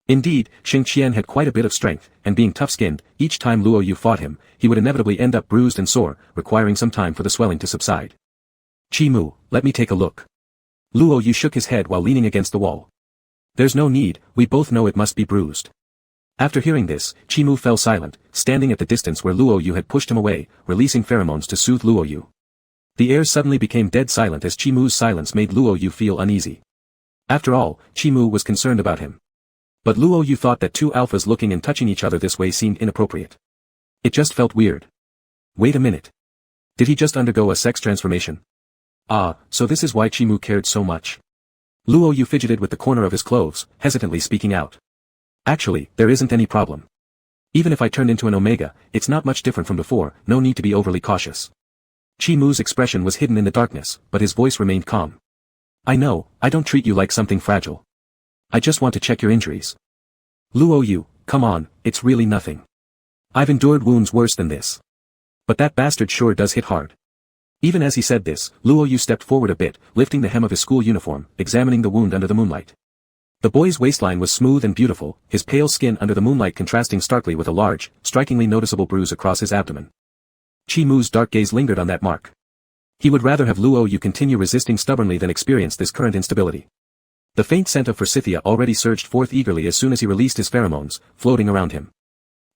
Indeed, Sheng Qian had quite a bit of strength, and being tough-skinned, each time Luo Yu fought him, he would inevitably end up bruised and sore, requiring some time for the swelling to subside. Chi Mu, let me take a look. Luo Yu shook his head while leaning against the wall. There's no need, we both know it must be bruised. After hearing this, Chi Mu fell silent, standing at the distance where Luo Yu had pushed him away, releasing pheromones to soothe Luo Yu. The air suddenly became dead silent as Chi Mu's silence made Luo Yu feel uneasy. After all, Chi Mu was concerned about him. But Luo Yu thought that two alphas looking and touching each other this way seemed inappropriate. It just felt weird. Wait a minute. Did he just undergo a sex transformation? Ah, so this is why Chi Mu cared so much. Luo Yu fidgeted with the corner of his clothes, hesitantly speaking out. Actually, there isn't any problem. Even if I turned into an omega, it's not much different from before, no need to be overly cautious. Chi Mu's expression was hidden in the darkness, but his voice remained calm. I know, I don't treat you like something fragile. I just want to check your injuries. Luo Yu, come on, it's really nothing. I've endured wounds worse than this. But that bastard sure does hit hard. Even as he said this, Luo Yu stepped forward a bit, lifting the hem of his school uniform, examining the wound under the moonlight. The boy's waistline was smooth and beautiful, his pale skin under the moonlight contrasting starkly with a large, strikingly noticeable bruise across his abdomen. Chi Mu's dark gaze lingered on that mark. He would rather have Luo Yu continue resisting stubbornly than experience this current instability. The faint scent of forsythia already surged forth eagerly as soon as he released his pheromones, floating around him.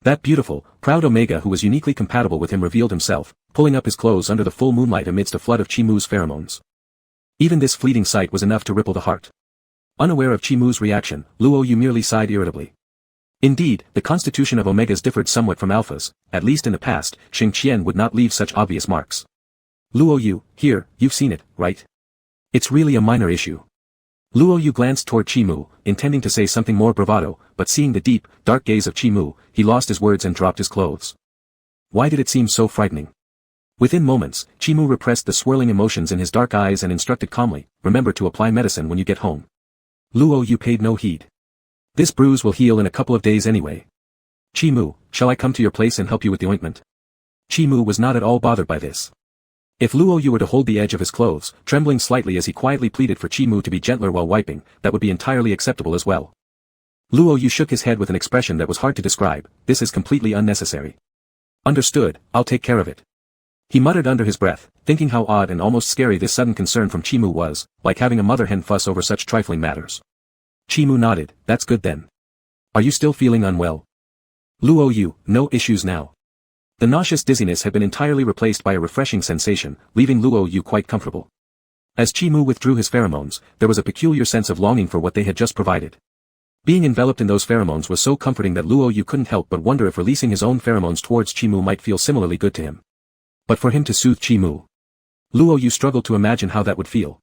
That beautiful, proud omega who was uniquely compatible with him revealed himself, pulling up his clothes under the full moonlight amidst a flood of Chi Mu's pheromones. Even this fleeting sight was enough to ripple the heart. Unaware of Chi Mu's reaction, Luo Yu merely sighed irritably. Indeed, the constitution of omegas differed somewhat from alphas, at least in the past, Sheng Qian would not leave such obvious marks. Luo Yu, here, you've seen it, right? It's really a minor issue. Luo Yu glanced toward Chi Mu, intending to say something more bravado, but seeing the deep, dark gaze of Chi Mu, he lost his words and dropped his clothes. Why did it seem so frightening? Within moments, Chi Mu repressed the swirling emotions in his dark eyes and instructed calmly, remember to apply medicine when you get home. Luo Yu paid no heed. This bruise will heal in a couple of days anyway. Chi Mu, shall I come to your place and help you with the ointment? Chi Mu was not at all bothered by this. If Luo Yu were to hold the edge of his clothes, trembling slightly as he quietly pleaded for Chi Mu to be gentler while wiping, that would be entirely acceptable as well. Luo Yu shook his head with an expression that was hard to describe, this is completely unnecessary. Understood, I'll take care of it. He muttered under his breath, thinking how odd and almost scary this sudden concern from Chi Mu was, like having a mother hen fuss over such trifling matters. Chi Mu nodded, that's good then. Are you still feeling unwell? Luo Yu, no issues now. The nauseous dizziness had been entirely replaced by a refreshing sensation, leaving Luo Yu quite comfortable. As Chi Mu withdrew his pheromones, there was a peculiar sense of longing for what they had just provided. Being enveloped in those pheromones was so comforting that Luo Yu couldn't help but wonder if releasing his own pheromones towards Chi Mu might feel similarly good to him. But for him to soothe Chi Mu, Luo Yu struggled to imagine how that would feel.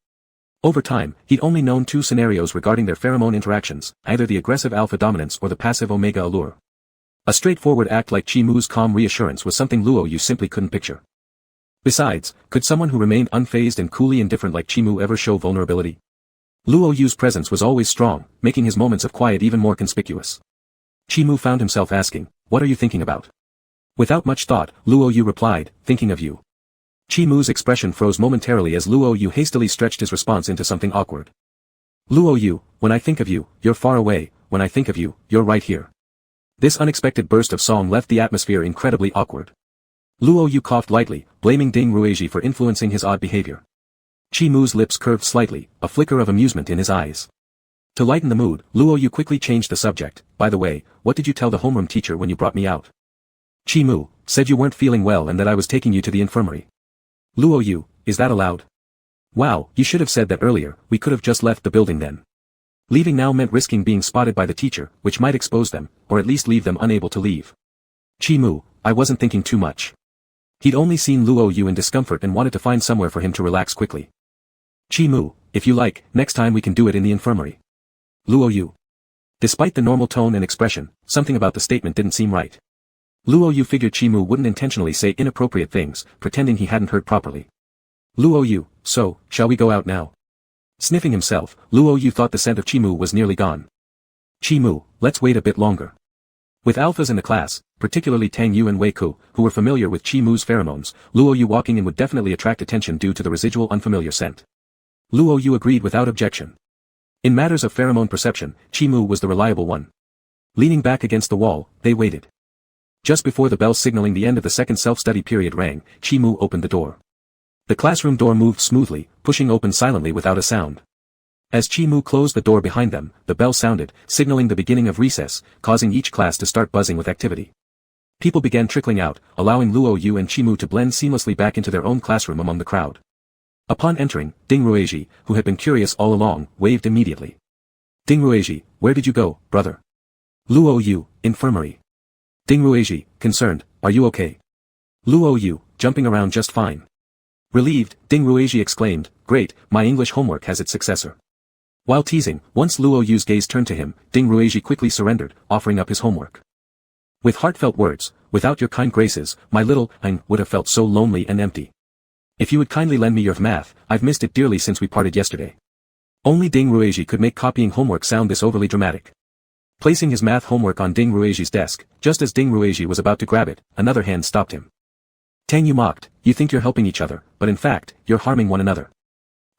Over time, he'd only known two scenarios regarding their pheromone interactions, either the aggressive alpha dominance or the passive omega allure. A straightforward act like Chi Mu's calm reassurance was something Luo Yu simply couldn't picture. Besides, could someone who remained unfazed and coolly indifferent like Chi Mu ever show vulnerability? Luo Yu's presence was always strong, making his moments of quiet even more conspicuous. Chi Mu found himself asking, what are you thinking about? Without much thought, Luo Yu replied, thinking of you. Chi Mu's expression froze momentarily as Luo Yu hastily stretched his response into something awkward. Luo Yu, when I think of you, you're far away, when I think of you, you're right here. This unexpected burst of song left the atmosphere incredibly awkward. Luo Yu coughed lightly, blaming Ding Ruizhi for influencing his odd behavior. Chi Mu's lips curved slightly, a flicker of amusement in his eyes. To lighten the mood, Luo Yu quickly changed the subject. By the way, what did you tell the homeroom teacher when you brought me out? Chi Mu said you weren't feeling well and that I was taking you to the infirmary. Luo Yu, is that allowed? Wow, you should have said that earlier, we could have just left the building then. Leaving now meant risking being spotted by the teacher, which might expose them, or at least leave them unable to leave. Chi Mu, I wasn't thinking too much. He'd only seen Luo Yu in discomfort and wanted to find somewhere for him to relax quickly. Chi Mu, if you like, next time we can do it in the infirmary. Luo Yu. Despite the normal tone and expression, something about the statement didn't seem right. Luo Yu figured Chi Mu wouldn't intentionally say inappropriate things, pretending he hadn't heard properly. Luo Yu, so, shall we go out now? Sniffing himself, Luo Yu thought the scent of Chi Mu was nearly gone. Chi Mu, let's wait a bit longer. With alphas in the class, particularly Tang Yu and Wei Ku, who were familiar with Chi Mu's pheromones, Luo Yu walking in would definitely attract attention due to the residual unfamiliar scent. Luo Yu agreed without objection. In matters of pheromone perception, Chi Mu was the reliable one. Leaning back against the wall, they waited. Just before the bell signaling the end of the second self-study period rang, Chi Mu opened the door. The classroom door moved smoothly, pushing open silently without a sound. As Chi Mu closed the door behind them, the bell sounded, signaling the beginning of recess, causing each class to start buzzing with activity. People began trickling out, allowing Luo Yu and Chi Mu to blend seamlessly back into their own classroom among the crowd. Upon entering, Ding Ruizhi, who had been curious all along, waved immediately. Ding Ruizhi, where did you go, brother? Luo Yu, infirmary. Ding Ruizhi, concerned, are you okay? Luo Yu, jumping around just fine. Relieved, Ding Ruizhi exclaimed, great, my English homework has its successor. While teasing, once Luo Yu's gaze turned to him, Ding Ruizhi quickly surrendered, offering up his homework. With heartfelt words, without your kind graces, my little Ein would have felt so lonely and empty. If you would kindly lend me your math, I've missed it dearly since we parted yesterday. Only Ding Ruizhi could make copying homework sound this overly dramatic. Placing his math homework on Ding Ruizhi's desk, just as Ding Ruizhi was about to grab it, another hand stopped him. Tang Yu mocked, you think you're helping each other, but in fact, you're harming one another.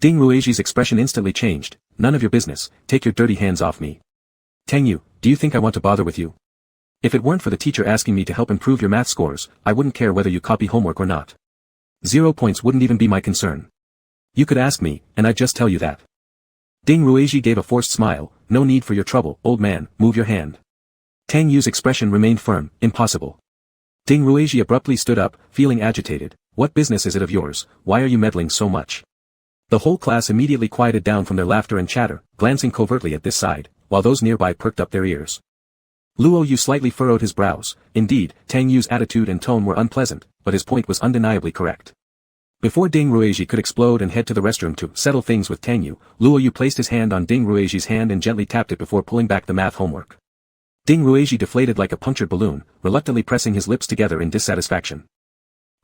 Ding Ruizhi's expression instantly changed, none of your business, take your dirty hands off me. Tang Yu, do you think I want to bother with you? If it weren't for the teacher asking me to help improve your math scores, I wouldn't care whether you copy homework or not. 0 points wouldn't even be my concern. You could ask me, and I'd just tell you that. Ding Ruizhi gave a forced smile, no need for your trouble, old man, move your hand. Tang Yu's expression remained firm, impossible. Ding Ruizhi abruptly stood up, feeling agitated, what business is it of yours, why are you meddling so much? The whole class immediately quieted down from their laughter and chatter, glancing covertly at this side, while those nearby perked up their ears. Luo Yu slightly furrowed his brows, indeed, Tang Yu's attitude and tone were unpleasant, but his point was undeniably correct. Before Ding Ruizhi could explode and head to the restroom to settle things with Tang Yu, Luo Yu placed his hand on Ding Ruizhi's hand and gently tapped it before pulling back the math homework. Ding Ruizhi deflated like a punctured balloon, reluctantly pressing his lips together in dissatisfaction.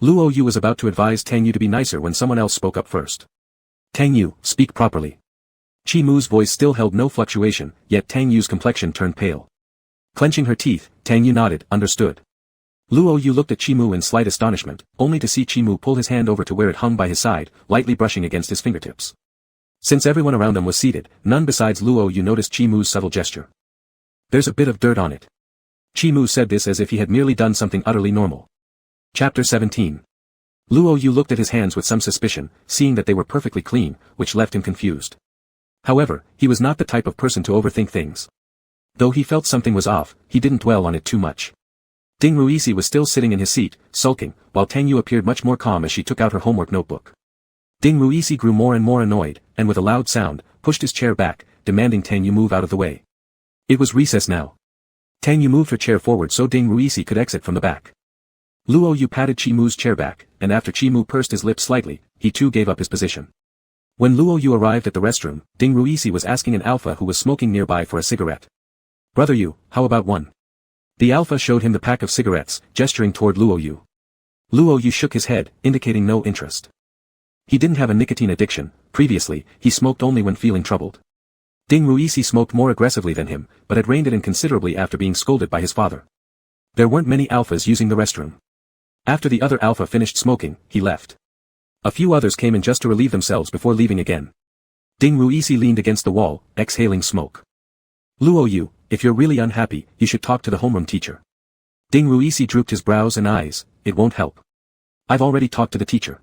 Luo Yu was about to advise Tang Yu to be nicer when someone else spoke up first. Tang Yu, speak properly. Chi Mu's voice still held no fluctuation, yet Tang Yu's complexion turned pale. Clenching her teeth, Tang Yu nodded, understood. Luo Yu looked at Chi Mu in slight astonishment, only to see Chi Mu pull his hand over to where it hung by his side, lightly brushing against his fingertips. Since everyone around them was seated, none besides Luo Yu noticed Chi Mu's subtle gesture. There's a bit of dirt on it. Chi Mu said this as if he had merely done something utterly normal. Chapter 17. Luo Yu looked at his hands with some suspicion, seeing that they were perfectly clean, which left him confused. However, he was not the type of person to overthink things. Though he felt something was off, he didn't dwell on it too much. Ding Ruizhi was still sitting in his seat, sulking, while Tang Yu appeared much more calm as she took out her homework notebook. Ding Ruizhi grew more and more annoyed, and with a loud sound, pushed his chair back, demanding Tang Yu move out of the way. It was recess now. Tang Yu moved her chair forward so Ding Ruizhi could exit from the back. Luo Yu patted Chi Mu's chair back, and after Chi Mu pursed his lips slightly, he too gave up his position. When Luo Yu arrived at the restroom, Ding Ruizhi was asking an alpha who was smoking nearby for a cigarette. Brother Yu, how about one? The alpha showed him the pack of cigarettes, gesturing toward Luo Yu. Luo Yu shook his head, indicating no interest. He didn't have a nicotine addiction, previously, he smoked only when feeling troubled. Ding Ruizhi smoked more aggressively than him, but had reined it in considerably after being scolded by his father. There weren't many alphas using the restroom. After the other alpha finished smoking, he left. A few others came in just to relieve themselves before leaving again. Ding Ruizhi leaned against the wall, exhaling smoke. Luo Yu, if you're really unhappy, you should talk to the homeroom teacher. Ding Ruisi drooped his brows and eyes. It won't help. I've already talked to the teacher.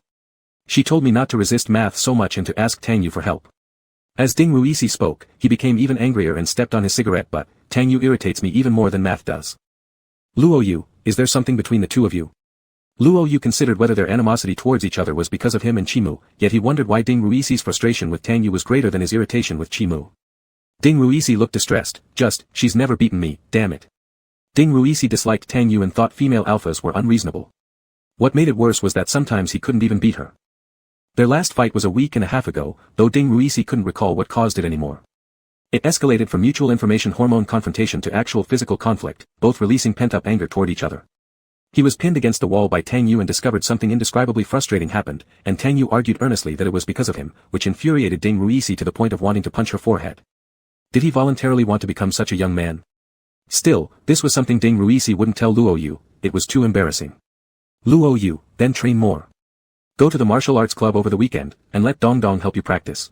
She told me not to resist math so much and to ask Tang Yu for help. As Ding Ruisi spoke, he became even angrier and stepped on his cigarette butt. Tang Yu irritates me even more than math does. Luo Yu, is there something between the two of you? Luo Yu considered whether their animosity towards each other was because of him and Chimu, yet he wondered why Ding Ruisi's frustration with Tang Yu was greater than his irritation with Chimu. Ding Ruisi looked distressed. She's never beaten me, damn it. Ding Ruisi disliked Tang Yu and thought female alphas were unreasonable. What made it worse was that sometimes he couldn't even beat her. Their last fight was a week and a half ago, though Ding Ruisi couldn't recall what caused it anymore. It escalated from mutual information hormone confrontation to actual physical conflict, both releasing pent-up anger toward each other. He was pinned against the wall by Tang Yu and discovered something indescribably frustrating happened, and Tang Yu argued earnestly that it was because of him, which infuriated Ding Ruisi to the point of wanting to punch her forehead. Did he voluntarily want to become such a young man? Still, this was something Ding Ruisi wouldn't tell Luo Yu. It was too embarrassing. Luo Yu, then train more. Go to the martial arts club over the weekend, and let Dong Dong help you practice.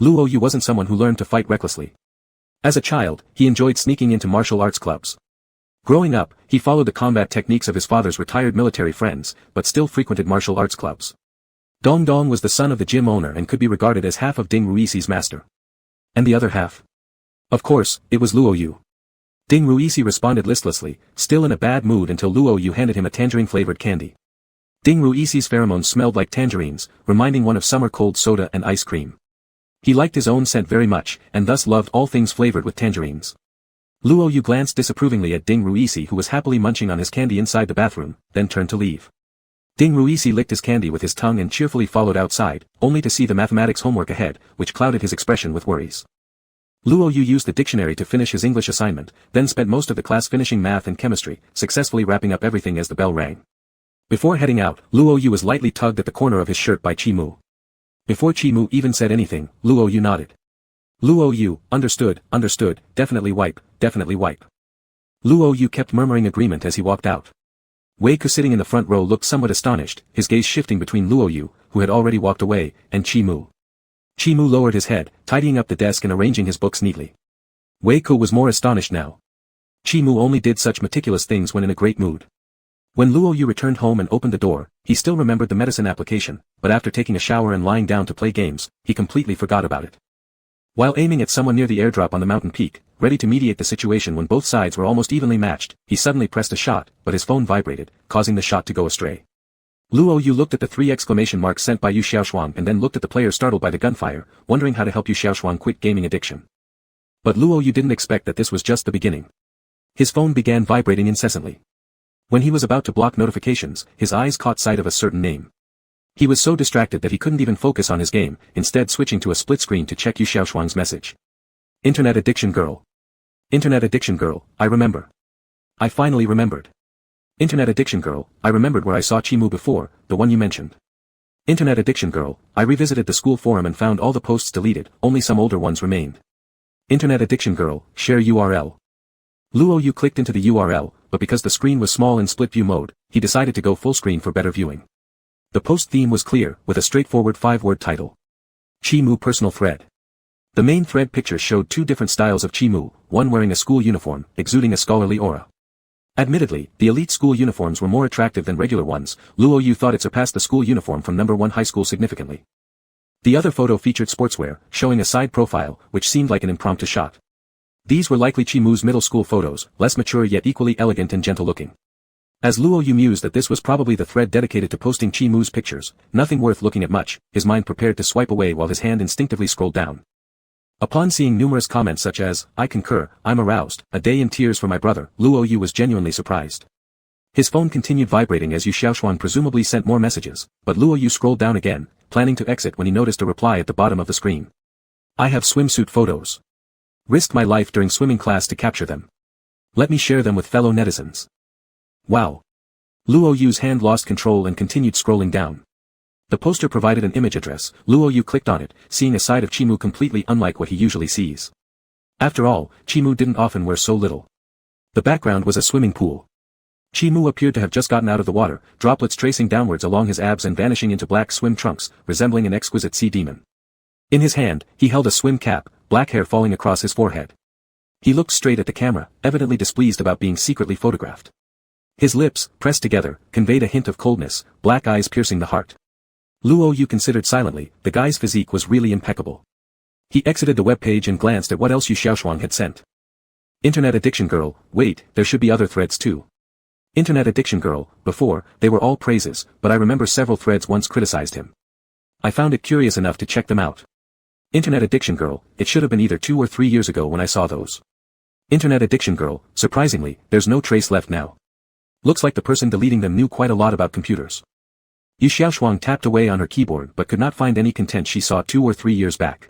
Luo Yu wasn't someone who learned to fight recklessly. As a child, he enjoyed sneaking into martial arts clubs. Growing up, he followed the combat techniques of his father's retired military friends, but still frequented martial arts clubs. Dong Dong was the son of the gym owner and could be regarded as half of Ding Ruisi's master. And the other half? Of course, it was Luo Yu. Ding Ruisi responded listlessly, still in a bad mood until Luo Yu handed him a tangerine-flavored candy. Ding Ruisi's pheromones smelled like tangerines, reminding one of summer cold soda and ice cream. He liked his own scent very much, and thus loved all things flavored with tangerines. Luo Yu glanced disapprovingly at Ding Ruisi who was happily munching on his candy inside the bathroom, then turned to leave. Ding Ruisi licked his candy with his tongue and cheerfully followed outside, only to see the mathematics homework ahead, which clouded his expression with worries. Luo Yu used the dictionary to finish his English assignment, then spent most of the class finishing math and chemistry, successfully wrapping up everything as the bell rang. Before heading out, Luo Yu was lightly tugged at the corner of his shirt by Chimu. Before Chimu even said anything, Luo Yu nodded. Luo Yu, understood, definitely wipe. Luo Yu kept murmuring agreement as he walked out. Wei Ku sitting in the front row looked somewhat astonished, his gaze shifting between Luo Yu, who had already walked away, and Chimu. Chimu lowered his head, tidying up the desk and arranging his books neatly. Wei Ku was more astonished now. Chimu only did such meticulous things when in a great mood. When Luo Yu returned home and opened the door, he still remembered the medicine application, but after taking a shower and lying down to play games, he completely forgot about it. While aiming at someone near the airdrop on the mountain peak, ready to mediate the situation when both sides were almost evenly matched, he suddenly pressed a shot, but his phone vibrated, causing the shot to go astray. Luo Yu looked at the 3 exclamation marks sent by Yu Xiaoshuang and then looked at the player startled by the gunfire, wondering how to help Yu Xiaoshuang quit gaming addiction. But Luo Yu didn't expect that this was just the beginning. His phone began vibrating incessantly. When he was about to block notifications, his eyes caught sight of a certain name. He was so distracted that he couldn't even focus on his game, instead switching to a split screen to check Yu Xiaoshuang's message. Internet addiction girl. Internet addiction girl, I remember. I finally remembered. Internet addiction girl, I remembered where I saw Chimu before, the one you mentioned. Internet addiction girl, I revisited the school forum and found all the posts deleted, only some older ones remained. Internet addiction girl, share URL. Luo Yu clicked into the URL, but because the screen was small in split view mode, he decided to go full screen for better viewing. The post theme was clear, with a straightforward 5-word title. Chimu personal thread. The main thread picture showed 2 different styles of Chimu, one wearing a school uniform, exuding a scholarly aura. Admittedly, the elite school uniforms were more attractive than regular ones. Luo Yu thought it surpassed the school uniform from No. 1 high school significantly. The other photo featured sportswear, showing a side profile, which seemed like an impromptu shot. These were likely Chimu's middle school photos, less mature yet equally elegant and gentle looking. As Luo Yu mused that this was probably the thread dedicated to posting Chimu's pictures, nothing worth looking at much, his mind prepared to swipe away while his hand instinctively scrolled down. Upon seeing numerous comments such as, I concur, I'm aroused, a day in tears for my brother, Luo Yu was genuinely surprised. His phone continued vibrating as Yu Xiaoshuang presumably sent more messages, but Luo Yu scrolled down again, planning to exit when he noticed a reply at the bottom of the screen. I have swimsuit photos. Risked my life during swimming class to capture them. Let me share them with fellow netizens. Wow. Luo Yu's hand lost control and continued scrolling down. The poster provided an image address. Luo Yu clicked on it, seeing a side of Chimu completely unlike what he usually sees. After all, Chimu didn't often wear so little. The background was a swimming pool. Chimu appeared to have just gotten out of the water, droplets tracing downwards along his abs and vanishing into black swim trunks, resembling an exquisite sea demon. In his hand, he held a swim cap, black hair falling across his forehead. He looked straight at the camera, evidently displeased about being secretly photographed. His lips, pressed together, conveyed a hint of coldness, black eyes piercing the heart. Luo Yu considered silently, the guy's physique was really impeccable. He exited the webpage and glanced at what else Yu Xiaoshuang had sent. Internet addiction girl, wait, there should be other threads too. Internet addiction girl, before, they were all praises, but I remember several threads once criticized him. I found it curious enough to check them out. Internet addiction girl, it should have been either 2 or 3 years ago when I saw those. Internet addiction girl, surprisingly, there's no trace left now. Looks like the person deleting them knew quite a lot about computers. Yu Xiaoshuang tapped away on her keyboard but could not find any content she saw 2 or 3 years back.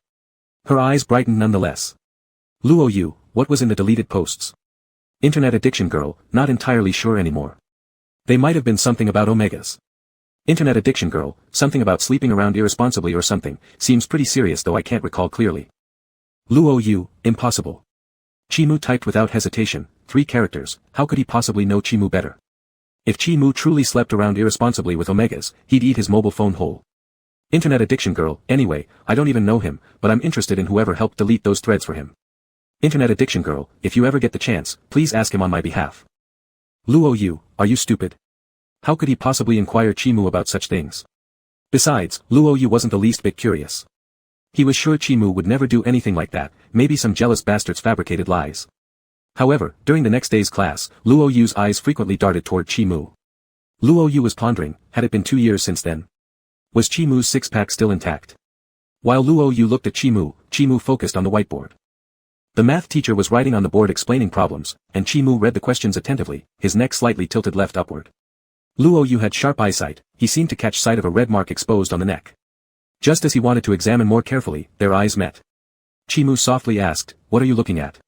Her eyes brightened nonetheless. Luo Yu, what was in the deleted posts? Internet addiction girl, not entirely sure anymore. They might have been something about omegas. Internet addiction girl, something about sleeping around irresponsibly or something, seems pretty serious though I can't recall clearly. Luo Yu, impossible. Chimu typed without hesitation, 3 characters, how could he possibly know Chimu better? If Chimu truly slept around irresponsibly with omegas, he'd eat his mobile phone whole. Internet addiction girl, anyway, I don't even know him, but I'm interested in whoever helped delete those threads for him. Internet addiction girl, if you ever get the chance, please ask him on my behalf. Luo Yu, are you stupid? How could he possibly inquire Chimu about such things? Besides, Luo Yu wasn't the least bit curious. He was sure Chimu would never do anything like that, maybe some jealous bastard's fabricated lies. However, during the next day's class, Luo Yu's eyes frequently darted toward Chimu. Luo Yu was pondering, had it been 2 years since then? Was Chimu's six-pack still intact? While Luo Yu looked at Chimu focused on the whiteboard. The math teacher was writing on the board explaining problems, and Chimu read the questions attentively, his neck slightly tilted left upward. Luo Yu had sharp eyesight, he seemed to catch sight of a red mark exposed on the neck. Just as he wanted to examine more carefully, their eyes met. Chimu softly asked, what are you looking at?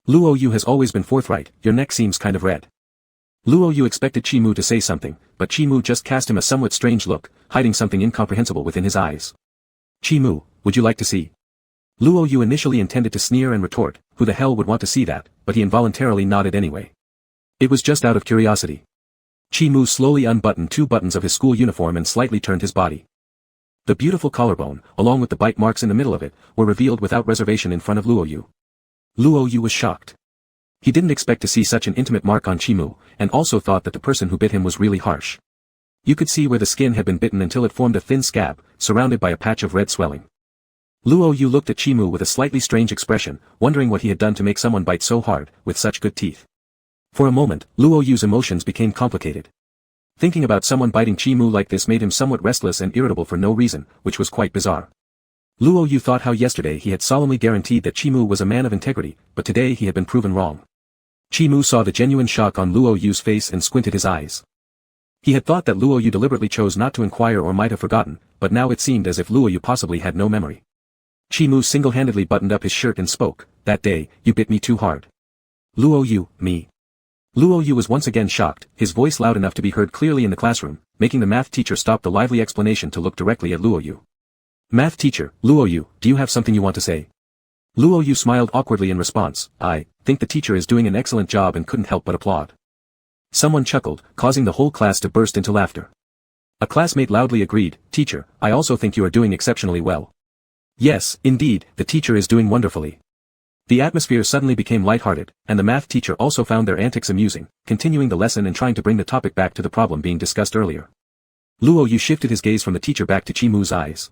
Luo Yu has always been forthright, your neck seems kind of red. Luo Yu expected Chimu to say something, but Chimu just cast him a somewhat strange look, hiding something incomprehensible within his eyes. Chimu, would you like to see? Luo Yu initially intended to sneer and retort, who the hell would want to see that, but he involuntarily nodded anyway. It was just out of curiosity. Chimu slowly unbuttoned 2 buttons of his school uniform and slightly turned his body. The beautiful collarbone, along with the bite marks in the middle of it, were revealed without reservation in front of Luo Yu. Luo Yu was shocked. He didn't expect to see such an intimate mark on Chimu, and also thought that the person who bit him was really harsh. You could see where the skin had been bitten until it formed a thin scab, surrounded by a patch of red swelling. Luo Yu looked at Chimu with a slightly strange expression, wondering what he had done to make someone bite so hard, with such good teeth. For a moment, Luo Yu's emotions became complicated. Thinking about someone biting Chimu like this made him somewhat restless and irritable for no reason, which was quite bizarre. Luo Yu thought how yesterday he had solemnly guaranteed that Chimu was a man of integrity, but today he had been proven wrong. Chimu saw the genuine shock on Luo Yu's face and squinted his eyes. He had thought that Luo Yu deliberately chose not to inquire or might have forgotten, but now it seemed as if Luo Yu possibly had no memory. Chimu single-handedly buttoned up his shirt and spoke, that day, you bit me too hard. Luo Yu, me. Luo Yu was once again shocked, his voice loud enough to be heard clearly in the classroom, making the math teacher stop the lively explanation to look directly at Luo Yu. Math teacher, Luo Yu, do you have something you want to say? Luo Yu smiled awkwardly in response, I think the teacher is doing an excellent job and couldn't help but applaud. Someone chuckled, causing the whole class to burst into laughter. A classmate loudly agreed, teacher, I also think you are doing exceptionally well. Yes, indeed, the teacher is doing wonderfully. The atmosphere suddenly became lighthearted, and the math teacher also found their antics amusing, continuing the lesson and trying to bring the topic back to the problem being discussed earlier. Luo Yu shifted his gaze from the teacher back to Chimu's eyes.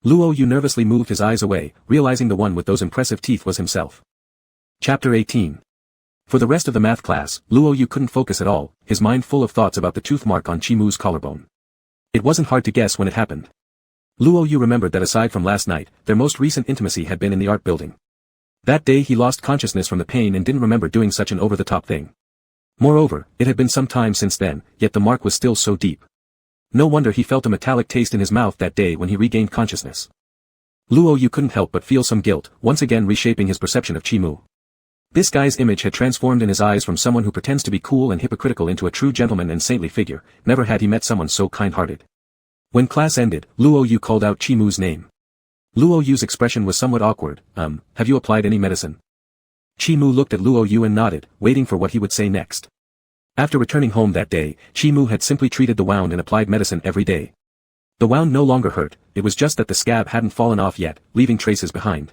Luo Yu nervously moved his eyes away, realizing the one with those impressive teeth was himself. Chapter 18. For the rest of the math class, Luo Yu couldn't focus at all, his mind full of thoughts about the tooth mark on Chimu's collarbone. It wasn't hard to guess when it happened. Luo Yu remembered that aside from last night, their most recent intimacy had been in the art building. That day he lost consciousness from the pain and didn't remember doing such an over-the-top thing. Moreover, it had been some time since then, yet the mark was still so deep. No wonder he felt a metallic taste in his mouth that day when he regained consciousness. Luo Yu couldn't help but feel some guilt, once again reshaping his perception of Chimu. This guy's image had transformed in his eyes from someone who pretends to be cool and hypocritical into a true gentleman and saintly figure, never had he met someone so kind-hearted. When class ended, Luo Yu called out Chimu's name. Luo Yu's expression was somewhat awkward, have you applied any medicine? Chimu looked at Luo Yu and nodded, waiting for what he would say next. After returning home that day, Chimu had simply treated the wound and applied medicine every day. The wound no longer hurt, it was just that the scab hadn't fallen off yet, leaving traces behind.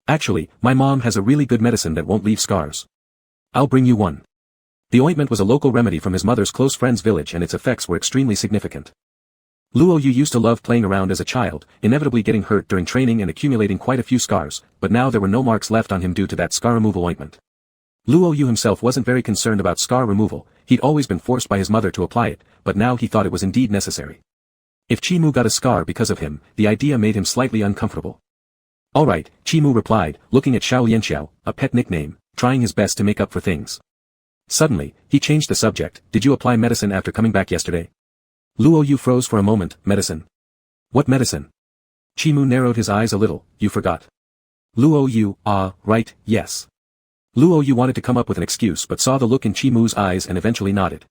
Actually, my mom has a really good medicine that won't leave scars. I'll bring you one. The ointment was a local remedy from his mother's close friend's village and its effects were extremely significant. Luo Yu used to love playing around as a child, inevitably getting hurt during training and accumulating quite a few scars, but now there were no marks left on him due to that scar removal ointment. Luo Yu himself wasn't very concerned about scar removal, he'd always been forced by his mother to apply it, but now he thought it was indeed necessary. If Chimu got a scar because of him, the idea made him slightly uncomfortable. Alright, Chimu replied, looking at Xiao Lianxiao, a pet nickname, trying his best to make up for things. Suddenly, he changed the subject. Did you apply medicine after coming back yesterday? Luo Yu froze for a moment. Medicine? What medicine? Chimu narrowed his eyes a little. You forgot. Luo Yu, right, yes. Luo Yu wanted to come up with an excuse but saw the look in Chimu's eyes and eventually nodded.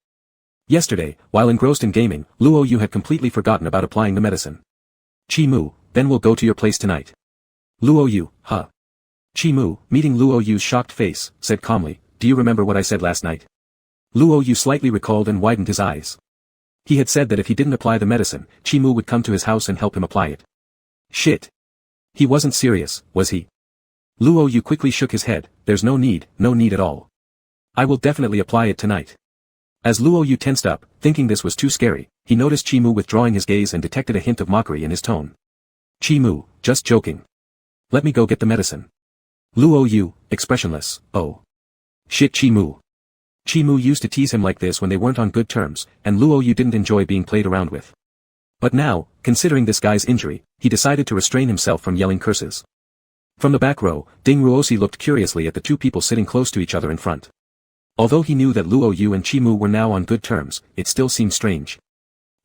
Yesterday, while engrossed in gaming, Luo Yu had completely forgotten about applying the medicine. Chimu, then we'll go to your place tonight. Luo Yu, huh? Chimu, meeting Luo Yu's shocked face, said calmly, do you remember what I said last night? Luo Yu slightly recalled and widened his eyes. He had said that if he didn't apply the medicine, Chimu would come to his house and help him apply it. Shit. He wasn't serious, was he? Luo Yu quickly shook his head. There's no need at all. I will definitely apply it tonight. As Luo Yu tensed up, thinking this was too scary, he noticed Chimu withdrawing his gaze and detected a hint of mockery in his tone. Chimu, just joking. Let me go get the medicine. Luo Yu, expressionless, oh. Shit Chimu. Chimu used to tease him like this when they weren't on good terms, and Luo Yu didn't enjoy being played around with. But now, considering this guy's injury, he decided to restrain himself from yelling curses. From the back row, Ding Ruosi looked curiously at the two people sitting close to each other in front. Although he knew that Luo Yu and Chimu were now on good terms, it still seemed strange.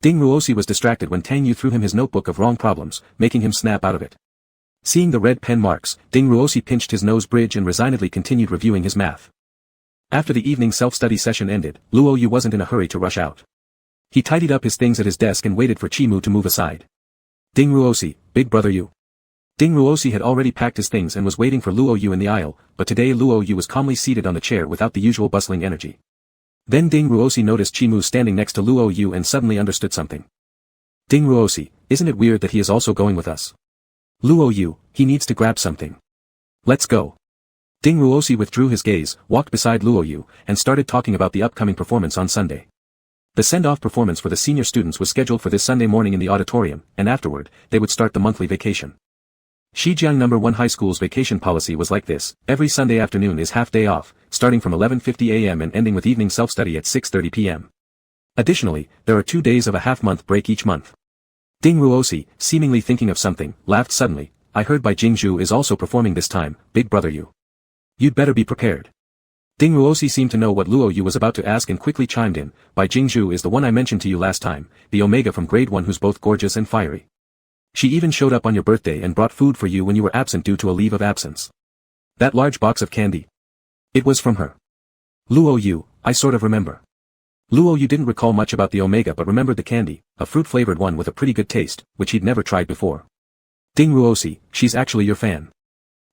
Ding Ruosi was distracted when Tang Yu threw him his notebook of wrong problems, making him snap out of it. Seeing the red pen marks, Ding Ruosi pinched his nose bridge and resignedly continued reviewing his math. After the evening self-study session ended, Luo Yu wasn't in a hurry to rush out. He tidied up his things at his desk and waited for Chimu to move aside. Ding Ruosi, big brother Yu. Ding Ruosi had already packed his things and was waiting for Luo Yu in the aisle, but today Luo Yu was calmly seated on the chair without the usual bustling energy. Then Ding Ruosi noticed Chimu standing next to Luo Yu and suddenly understood something. Ding Ruosi, isn't it weird that he is also going with us? Luo Yu, he needs to grab something. Let's go. Ding Ruosi withdrew his gaze, walked beside Luo Yu, and started talking about the upcoming performance on Sunday. The send-off performance for the senior students was scheduled for this Sunday morning in the auditorium, and afterward, they would start the monthly vacation. Shijiang No. 1 High School's vacation policy was like this: every Sunday afternoon is half day off, starting from 11:50 a.m. and ending with evening self-study at 6:30 p.m. Additionally, there are 2 days of a half-month break each month. Ding Ruosi, seemingly thinking of something, laughed suddenly. I heard Bai Jingzhu is also performing this time, big brother Yu. You'd better be prepared. Ding Ruosi seemed to know what Luo Yu was about to ask and quickly chimed in. Bai Jingzhu is the one I mentioned to you last time, the Omega from grade 1 who's both gorgeous and fiery. She even showed up on your birthday and brought food for you when you were absent due to a leave of absence. That large box of candy. It was from her. Luo Yu, I sort of remember. Luo Yu didn't recall much about the Omega but remembered the candy, a fruit-flavored one with a pretty good taste, which he'd never tried before. Ding Ruosi, she's actually your fan.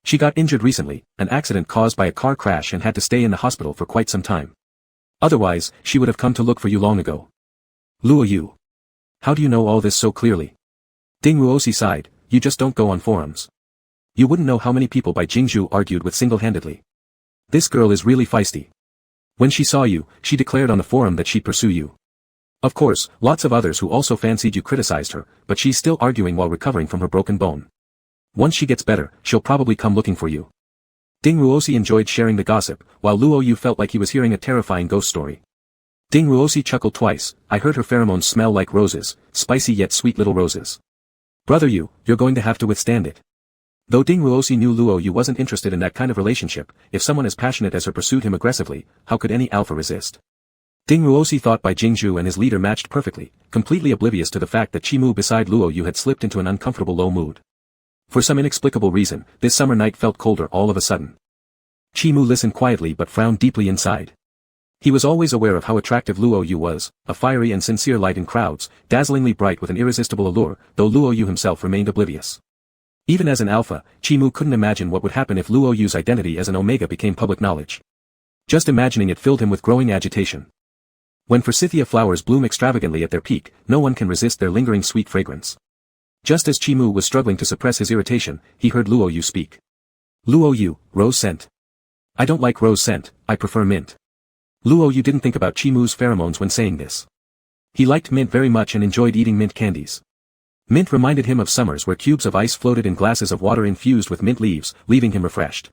She got injured recently, an accident caused by a car crash and had to stay in the hospital for quite some time. Otherwise, she would have come to look for you long ago. Luo Yu. How do you know all this so clearly? Ding Ruosi sighed, you just don't go on forums. You wouldn't know how many people Bai Jingzhu argued with single-handedly. This girl is really feisty. When she saw you, she declared on the forum that she'd pursue you. Of course, lots of others who also fancied you criticized her, but she's still arguing while recovering from her broken bone. Once she gets better, she'll probably come looking for you. Ding Ruosi enjoyed sharing the gossip, while Luo Yu felt like he was hearing a terrifying ghost story. Ding Ruosi chuckled twice. I heard her pheromones smell like roses, spicy yet sweet little roses. Brother Yu, you're going to have to withstand it. Though Ding Ruosi knew Luo Yu wasn't interested in that kind of relationship, if someone as passionate as her pursued him aggressively, how could any alpha resist? Ding Ruosi thought Bai Jingzhu and his leader matched perfectly, completely oblivious to the fact that Chimu beside Luo Yu had slipped into an uncomfortable low mood. For some inexplicable reason, this summer night felt colder all of a sudden. Chimu listened quietly but frowned deeply inside. He was always aware of how attractive Luo Yu was, a fiery and sincere light in crowds, dazzlingly bright with an irresistible allure, though Luo Yu himself remained oblivious. Even as an alpha, Chimu couldn't imagine what would happen if Luo Yu's identity as an Omega became public knowledge. Just imagining it filled him with growing agitation. When forsythia flowers bloom extravagantly at their peak, no one can resist their lingering sweet fragrance. Just as Chimu was struggling to suppress his irritation, he heard Luo Yu speak. Luo Yu, rose scent. I don't like rose scent, I prefer mint. Luo Yu didn't think about Chimu's pheromones when saying this. He liked mint very much and enjoyed eating mint candies. Mint reminded him of summers where cubes of ice floated in glasses of water infused with mint leaves, leaving him refreshed.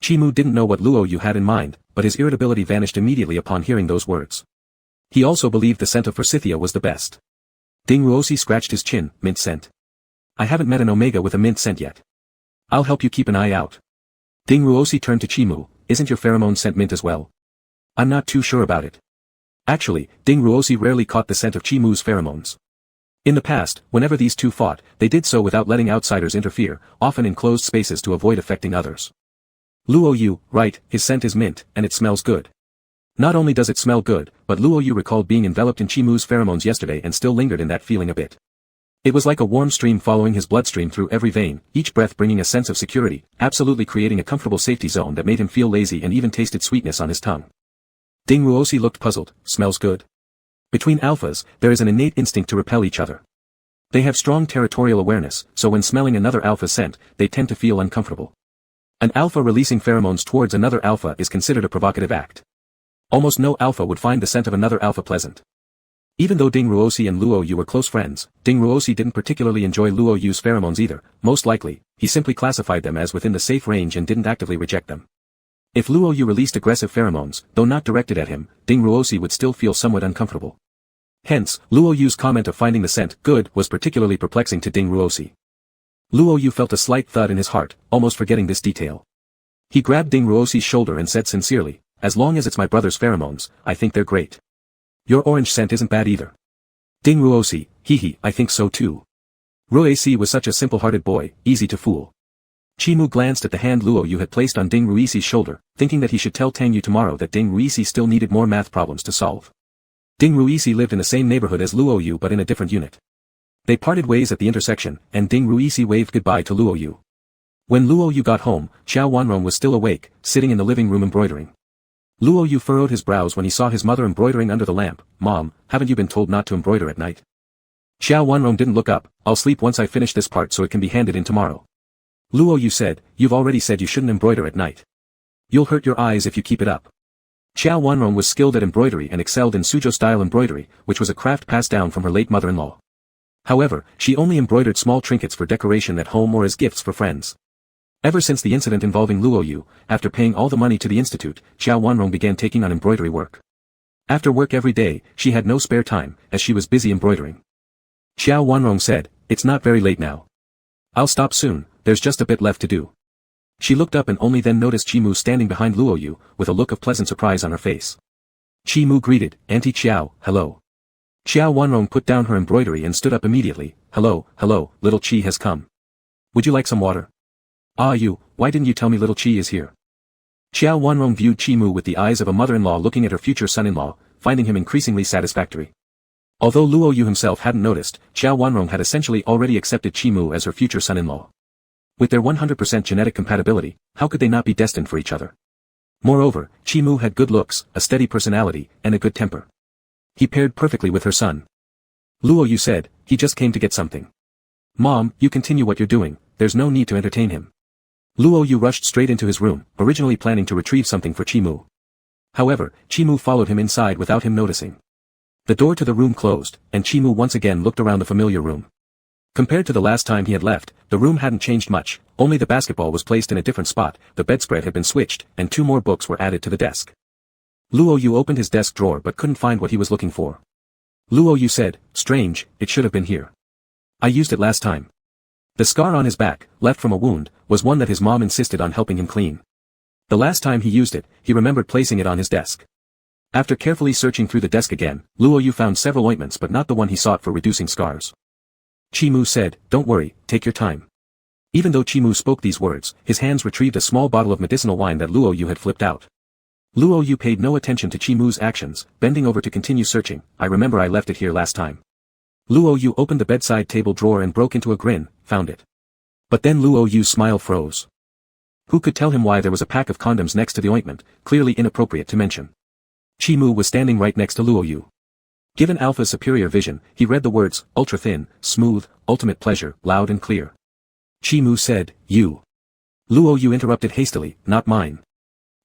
Chimu didn't know what Luo Yu had in mind, but his irritability vanished immediately upon hearing those words. He also believed the scent of forsythia was the best. Ding Ruosi scratched his chin, mint scent. I haven't met an omega with a mint scent yet. I'll help you keep an eye out. Ding Ruosi turned to Chimu, isn't your pheromone scent mint as well? I'm not too sure about it. Actually, Ding Ruosi rarely caught the scent of Chimu's pheromones. In the past, whenever these two fought, they did so without letting outsiders interfere, often in closed spaces to avoid affecting others. Luo Yu, right, his scent is mint, and it smells good. Not only does it smell good, but Luo Yu recalled being enveloped in Chimu's pheromones yesterday and still lingered in that feeling a bit. It was like a warm stream following his bloodstream through every vein, each breath bringing a sense of security, absolutely creating a comfortable safety zone that made him feel lazy and even tasted sweetness on his tongue. Ding Ruosi looked puzzled, smells good. Between alphas, there is an innate instinct to repel each other. They have strong territorial awareness, so when smelling another alpha's scent, they tend to feel uncomfortable. An alpha releasing pheromones towards another alpha is considered a provocative act. Almost no alpha would find the scent of another alpha pleasant. Even though Ding Ruosi and Luo Yu were close friends, Ding Ruosi didn't particularly enjoy Luo Yu's pheromones either. Most likely, he simply classified them as within the safe range and didn't actively reject them. If Luo Yu released aggressive pheromones, though not directed at him, Ding Ruosi would still feel somewhat uncomfortable. Hence, Luo Yu's comment of finding the scent good was particularly perplexing to Ding Ruosi. Luo Yu felt a slight thud in his heart, almost forgetting this detail. He grabbed Ding Ruosi's shoulder and said sincerely, as long as it's my brother's pheromones, I think they're great. Your orange scent isn't bad either. Ding Ruosi, hee, I think so too. Ruosi was such a simple-hearted boy, easy to fool. Chimu glanced at the hand Luo Yu had placed on Ding Ruisi's shoulder, thinking that he should tell Tang Yu tomorrow that Ding Ruisi still needed more math problems to solve. Ding Ruisi lived in the same neighborhood as Luo Yu but in a different unit. They parted ways at the intersection, and Ding Ruisi waved goodbye to Luo Yu. When Luo Yu got home, Xiao Wanrong was still awake, sitting in the living room embroidering. Luo Yu furrowed his brows when he saw his mother embroidering under the lamp. Mom, haven't you been told not to embroider at night? Xiao Wanrong didn't look up. I'll sleep once I finish this part so it can be handed in tomorrow. Luo Yu said, you've already said you shouldn't embroider at night. You'll hurt your eyes if you keep it up. Xiao Wanrong was skilled at embroidery and excelled in Suzhou-style embroidery, which was a craft passed down from her late mother-in-law. However, she only embroidered small trinkets for decoration at home or as gifts for friends. Ever since the incident involving Luo Yu, after paying all the money to the institute, Xiao Wanrong began taking on embroidery work. After work every day, she had no spare time, as she was busy embroidering. Xiao Wanrong said, it's not very late now. I'll stop soon, there's just a bit left to do. She looked up and only then noticed Chimu standing behind Luo Yu, with a look of pleasant surprise on her face. Chimu greeted, Auntie Xiao, hello. Xiao Wanrong put down her embroidery and stood up immediately, hello, little Chi has come. Would you like some water? Ah you, why didn't you tell me little Chi is here? Xiao Wanrong viewed Chimu with the eyes of a mother-in-law looking at her future son-in-law, finding him increasingly satisfactory. Although Luo Yu himself hadn't noticed, Xiao Wanrong had essentially already accepted Chimu as her future son-in-law. With their 100% genetic compatibility, how could they not be destined for each other? Moreover, Chimu had good looks, a steady personality, and a good temper. He paired perfectly with her son. Luo Yu said, he just came to get something. Mom, you continue what you're doing, there's no need to entertain him. Luo Yu rushed straight into his room, originally planning to retrieve something for Chimu. However, Chimu followed him inside without him noticing. The door to the room closed, and Chimu once again looked around the familiar room. Compared to the last time he had left, the room hadn't changed much, only the basketball was placed in a different spot, the bedspread had been switched, and 2 more books were added to the desk. Luo Yu opened his desk drawer but couldn't find what he was looking for. Luo Yu said, strange, it should have been here. I used it last time. The scar on his back, left from a wound, was one that his mom insisted on helping him clean. The last time he used it, he remembered placing it on his desk. After carefully searching through the desk again, Luo Yu found several ointments but not the one he sought for reducing scars. Chimu said, don't worry, take your time. Even though Chimu spoke these words, his hands retrieved a small bottle of medicinal wine that Luo Yu had flipped out. Luo Yu paid no attention to Chimu's actions, bending over to continue searching. I remember I left it here last time. Luo Yu opened the bedside table drawer and broke into a grin, found it. But then Luo Yu's smile froze. Who could tell him why there was a pack of condoms next to the ointment, clearly inappropriate to mention. Chimu was standing right next to Luo Yu. Given Alpha's superior vision, he read the words, ultra-thin, smooth, ultimate pleasure, loud and clear. Chimu said, you. Luo Yu interrupted hastily, not mine.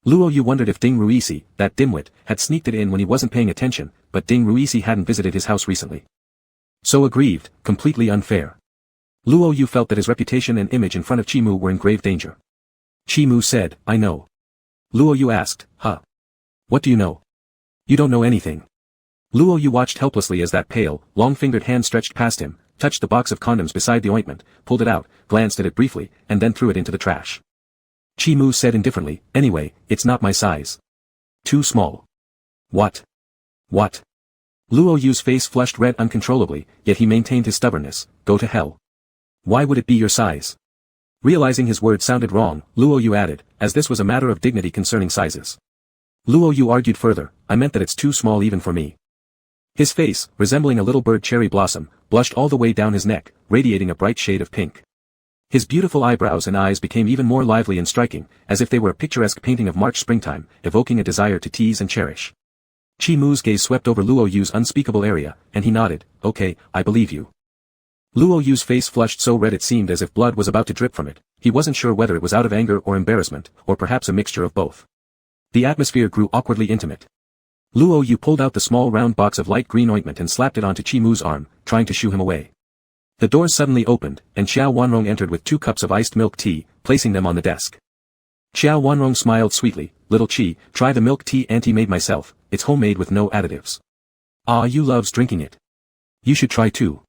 Luo Yu wondered if Ding Ruisi, that dimwit, had sneaked it in when he wasn't paying attention, but Ding Ruisi hadn't visited his house recently. So aggrieved, completely unfair. Luo Yu felt that his reputation and image in front of Chimu were in grave danger. Chimu said, I know. Luo Yu asked, huh? What do you know? You don't know anything. Luo Yu watched helplessly as that pale, long-fingered hand stretched past him, touched the box of condoms beside the ointment, pulled it out, glanced at it briefly, and then threw it into the trash. Chimu said indifferently, anyway, it's not my size. Too small. What? What? Luo Yu's face flushed red uncontrollably, yet he maintained his stubbornness, go to hell. Why would it be your size? Realizing his words sounded wrong, Luo Yu added, as this was a matter of dignity concerning sizes. Luo Yu argued further, I meant that it's too small even for me. His face, resembling a little bird cherry blossom, blushed all the way down his neck, radiating a bright shade of pink. His beautiful eyebrows and eyes became even more lively and striking, as if they were a picturesque painting of March springtime, evoking a desire to tease and cherish. Chimu's gaze swept over Luo Yu's unspeakable area, and he nodded, okay, I believe you. Luo Yu's face flushed so red it seemed as if blood was about to drip from it. He wasn't sure whether it was out of anger or embarrassment, or perhaps a mixture of both. The atmosphere grew awkwardly intimate. Luo Yu pulled out the small round box of light green ointment and slapped it onto Chimu's arm, trying to shoo him away. The doors suddenly opened, and Xiao Wanrong entered with 2 cups of iced milk tea, placing them on the desk. Xiao Wanrong smiled sweetly, little Chi, try the milk tea auntie made myself, it's homemade with no additives. Ah, you loves drinking it. You should try too.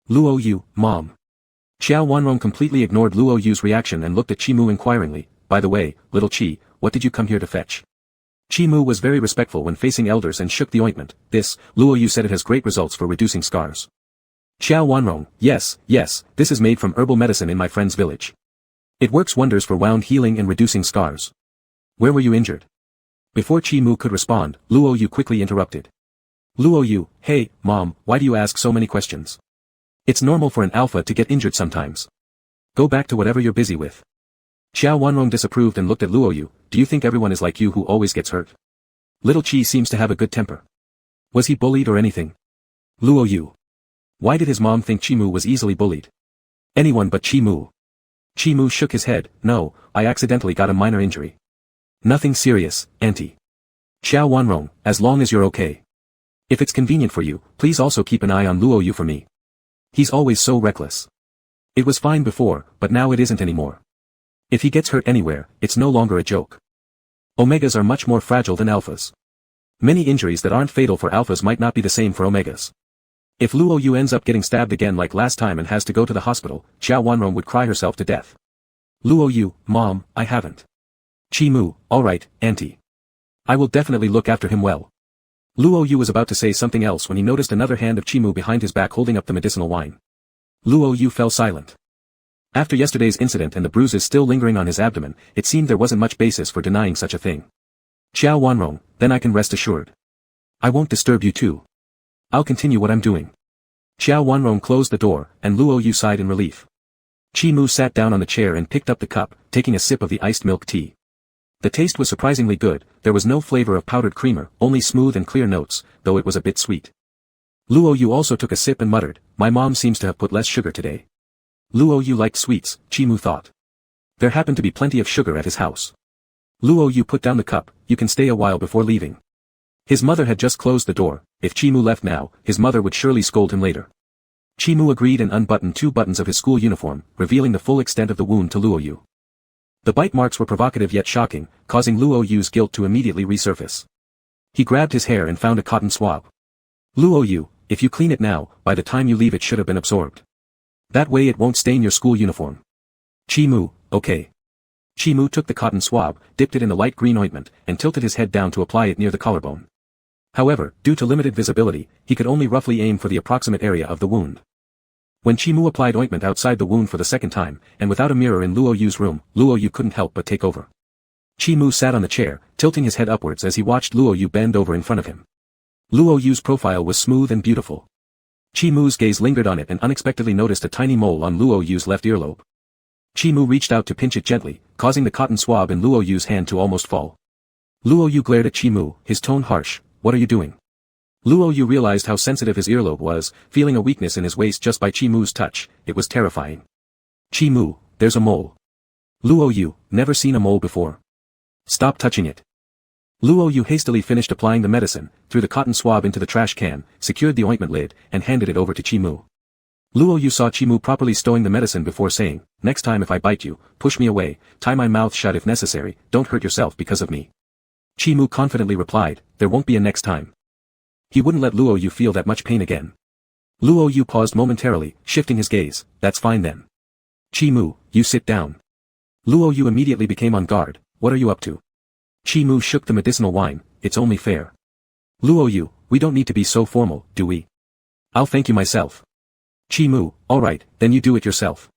Luo Yu, mom. Xiao Wanrong completely ignored Luo Yu's reaction and looked at Chimu inquiringly, by the way, little Chi, what did you come here to fetch? Chimu was very respectful when facing elders and shook the ointment. This, Luo Yu said, it has great results for reducing scars. Xiao Wanrong, yes, this is made from herbal medicine in my friend's village. It works wonders for wound healing and reducing scars. Where were you injured? Before Chimu could respond, Luo Yu quickly interrupted. Luo Yu, hey, mom, why do you ask so many questions? It's normal for an alpha to get injured sometimes. Go back to whatever you're busy with. Xiao Wanrong disapproved and looked at Luo Yu, do you think everyone is like you who always gets hurt? Little Chi seems to have a good temper. Was he bullied or anything? Luo Yu. Why did his mom think Chimu was easily bullied? Anyone but Chimu. Chimu shook his head, no, I accidentally got a minor injury. Nothing serious, auntie. Xiao Wanrong, as long as you're okay. If it's convenient for you, please also keep an eye on Luo Yu for me. He's always so reckless. It was fine before, but now it isn't anymore. If he gets hurt anywhere, it's no longer a joke. Omegas are much more fragile than alphas. Many injuries that aren't fatal for alphas might not be the same for omegas. If Luo Yu ends up getting stabbed again like last time and has to go to the hospital, Xiao Wanrong would cry herself to death. Luo Yu, mom, I haven't. Chimu, alright, auntie. I will definitely look after him well. Luo Yu was about to say something else when he noticed another hand of Chimu behind his back holding up the medicinal wine. Luo Yu fell silent. After yesterday's incident and the bruises still lingering on his abdomen, it seemed there wasn't much basis for denying such a thing. Xiao Wanrong, then I can rest assured. I won't disturb you too. I'll continue what I'm doing. Xiao Wanrong closed the door, and Luo Yu sighed in relief. Chimu sat down on the chair and picked up the cup, taking a sip of the iced milk tea. The taste was surprisingly good, there was no flavor of powdered creamer, only smooth and clear notes, though it was a bit sweet. Luo Yu also took a sip and muttered, my mom seems to have put less sugar today. Luo Yu liked sweets, Chimu thought. There happened to be plenty of sugar at his house. Luo Yu put down the cup, you can stay a while before leaving. His mother had just closed the door, if Chimu left now, his mother would surely scold him later. Chimu agreed and unbuttoned 2 buttons of his school uniform, revealing the full extent of the wound to Luo Yu. The bite marks were provocative yet shocking, causing Luo Yu's guilt to immediately resurface. He grabbed his hair and found a cotton swab. Luo Yu, if you clean it now, by the time you leave it should have been absorbed. That way it won't stain your school uniform. Chimu, okay. Chimu took the cotton swab, dipped it in the light green ointment, and tilted his head down to apply it near the collarbone. However, due to limited visibility, he could only roughly aim for the approximate area of the wound. When Chimu applied ointment outside the wound for the second time, and without a mirror in Luo Yu's room, Luo Yu couldn't help but take over. Chimu sat on the chair, tilting his head upwards as he watched Luo Yu bend over in front of him. Luo Yu's profile was smooth and beautiful. Chimu's gaze lingered on it and unexpectedly noticed a tiny mole on Luo Yu's left earlobe. Chimu reached out to pinch it gently, causing the cotton swab in Luo Yu's hand to almost fall. Luo Yu glared at Chimu, his tone harsh, what are you doing? Luo Yu realized how sensitive his earlobe was, feeling a weakness in his waist just by Chimu's touch, it was terrifying. Chimu, there's a mole. Luo Yu, never seen a mole before. Stop touching it. Luo Yu hastily finished applying the medicine, threw the cotton swab into the trash can, secured the ointment lid, and handed it over to Chimu. Luo Yu saw Chimu properly stowing the medicine before saying, "Next time if I bite you, push me away, tie my mouth shut if necessary, don't hurt yourself because of me." Chimu confidently replied, "There won't be a next time." He wouldn't let Luo Yu feel that much pain again. Luo Yu paused momentarily, shifting his gaze. "That's fine then. Chimu, you sit down." Luo Yu immediately became on guard. "What are you up to?" Chimu shook the medicinal wine. "It's only fair." "Luo Yu, we don't need to be so formal, do we? I'll thank you myself." Chimu, "Alright, then you do it yourself."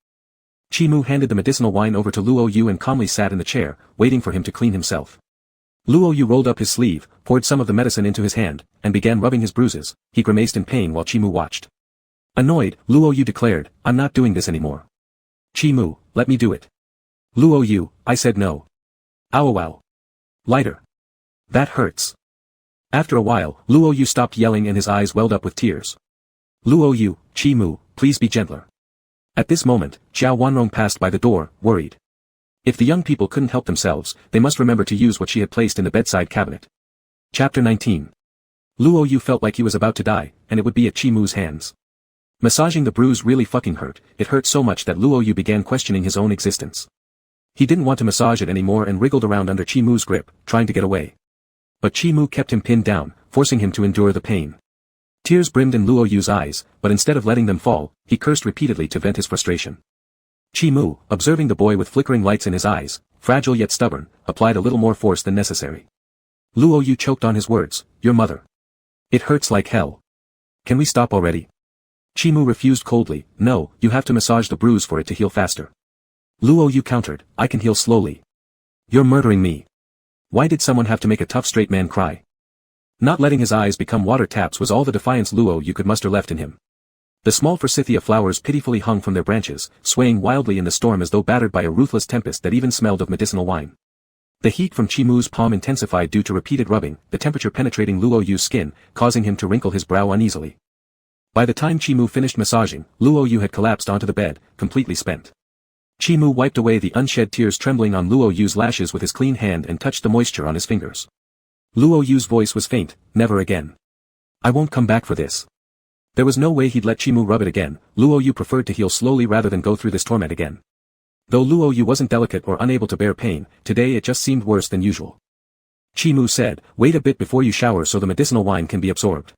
Chimu handed the medicinal wine over to Luo Yu and calmly sat in the chair, waiting for him to clean himself. Luo Yu rolled up his sleeve, poured some of the medicine into his hand, and began rubbing his bruises. He grimaced in pain while Chimu watched. Annoyed, Luo Yu declared, "I'm not doing this anymore. Chimu, let me do it." "Luo Yu, I said no." "Ow wow. Lighter. That hurts." After a while, Luo Yu stopped yelling and his eyes welled up with tears. "Luo Yu, Chimu, please be gentler." At this moment, Xiao Wanrong passed by the door, worried. If the young people couldn't help themselves, they must remember to use what she had placed in the bedside cabinet. Chapter 19. Luo Yu felt like he was about to die, and it would be at Chimu's hands. Massaging the bruise really fucking hurt. It hurt so much that Luo Yu began questioning his own existence. He didn't want to massage it anymore and wriggled around under Chimu's grip, trying to get away. But Chimu kept him pinned down, forcing him to endure the pain. Tears brimmed in Luo Yu's eyes, but instead of letting them fall, he cursed repeatedly to vent his frustration. Chimu, observing the boy with flickering lights in his eyes, fragile yet stubborn, applied a little more force than necessary. Luo Yu choked on his words, "Your mother. It hurts like hell. Can we stop already?" Chimu refused coldly, "No, you have to massage the bruise for it to heal faster." Luo Yu countered, "I can heal slowly." "You're murdering me. Why did someone have to make a tough straight man cry?" Not letting his eyes become water taps was all the defiance Luo Yu could muster left in him. The small forsythia flowers pitifully hung from their branches, swaying wildly in the storm as though battered by a ruthless tempest that even smelled of medicinal wine. The heat from Chimu's palm intensified due to repeated rubbing, the temperature penetrating Luo Yu's skin, causing him to wrinkle his brow uneasily. By the time Chimu finished massaging, Luo Yu had collapsed onto the bed, completely spent. Chimu wiped away the unshed tears trembling on Luo Yu's lashes with his clean hand and touched the moisture on his fingers. Luo Yu's voice was faint, "Never again. I won't come back for this." There was no way he'd let Chimu rub it again. Luo Yu preferred to heal slowly rather than go through this torment again. Though Luo Yu wasn't delicate or unable to bear pain, today it just seemed worse than usual. Chimu said, "Wait a bit before you shower so the medicinal wine can be absorbed."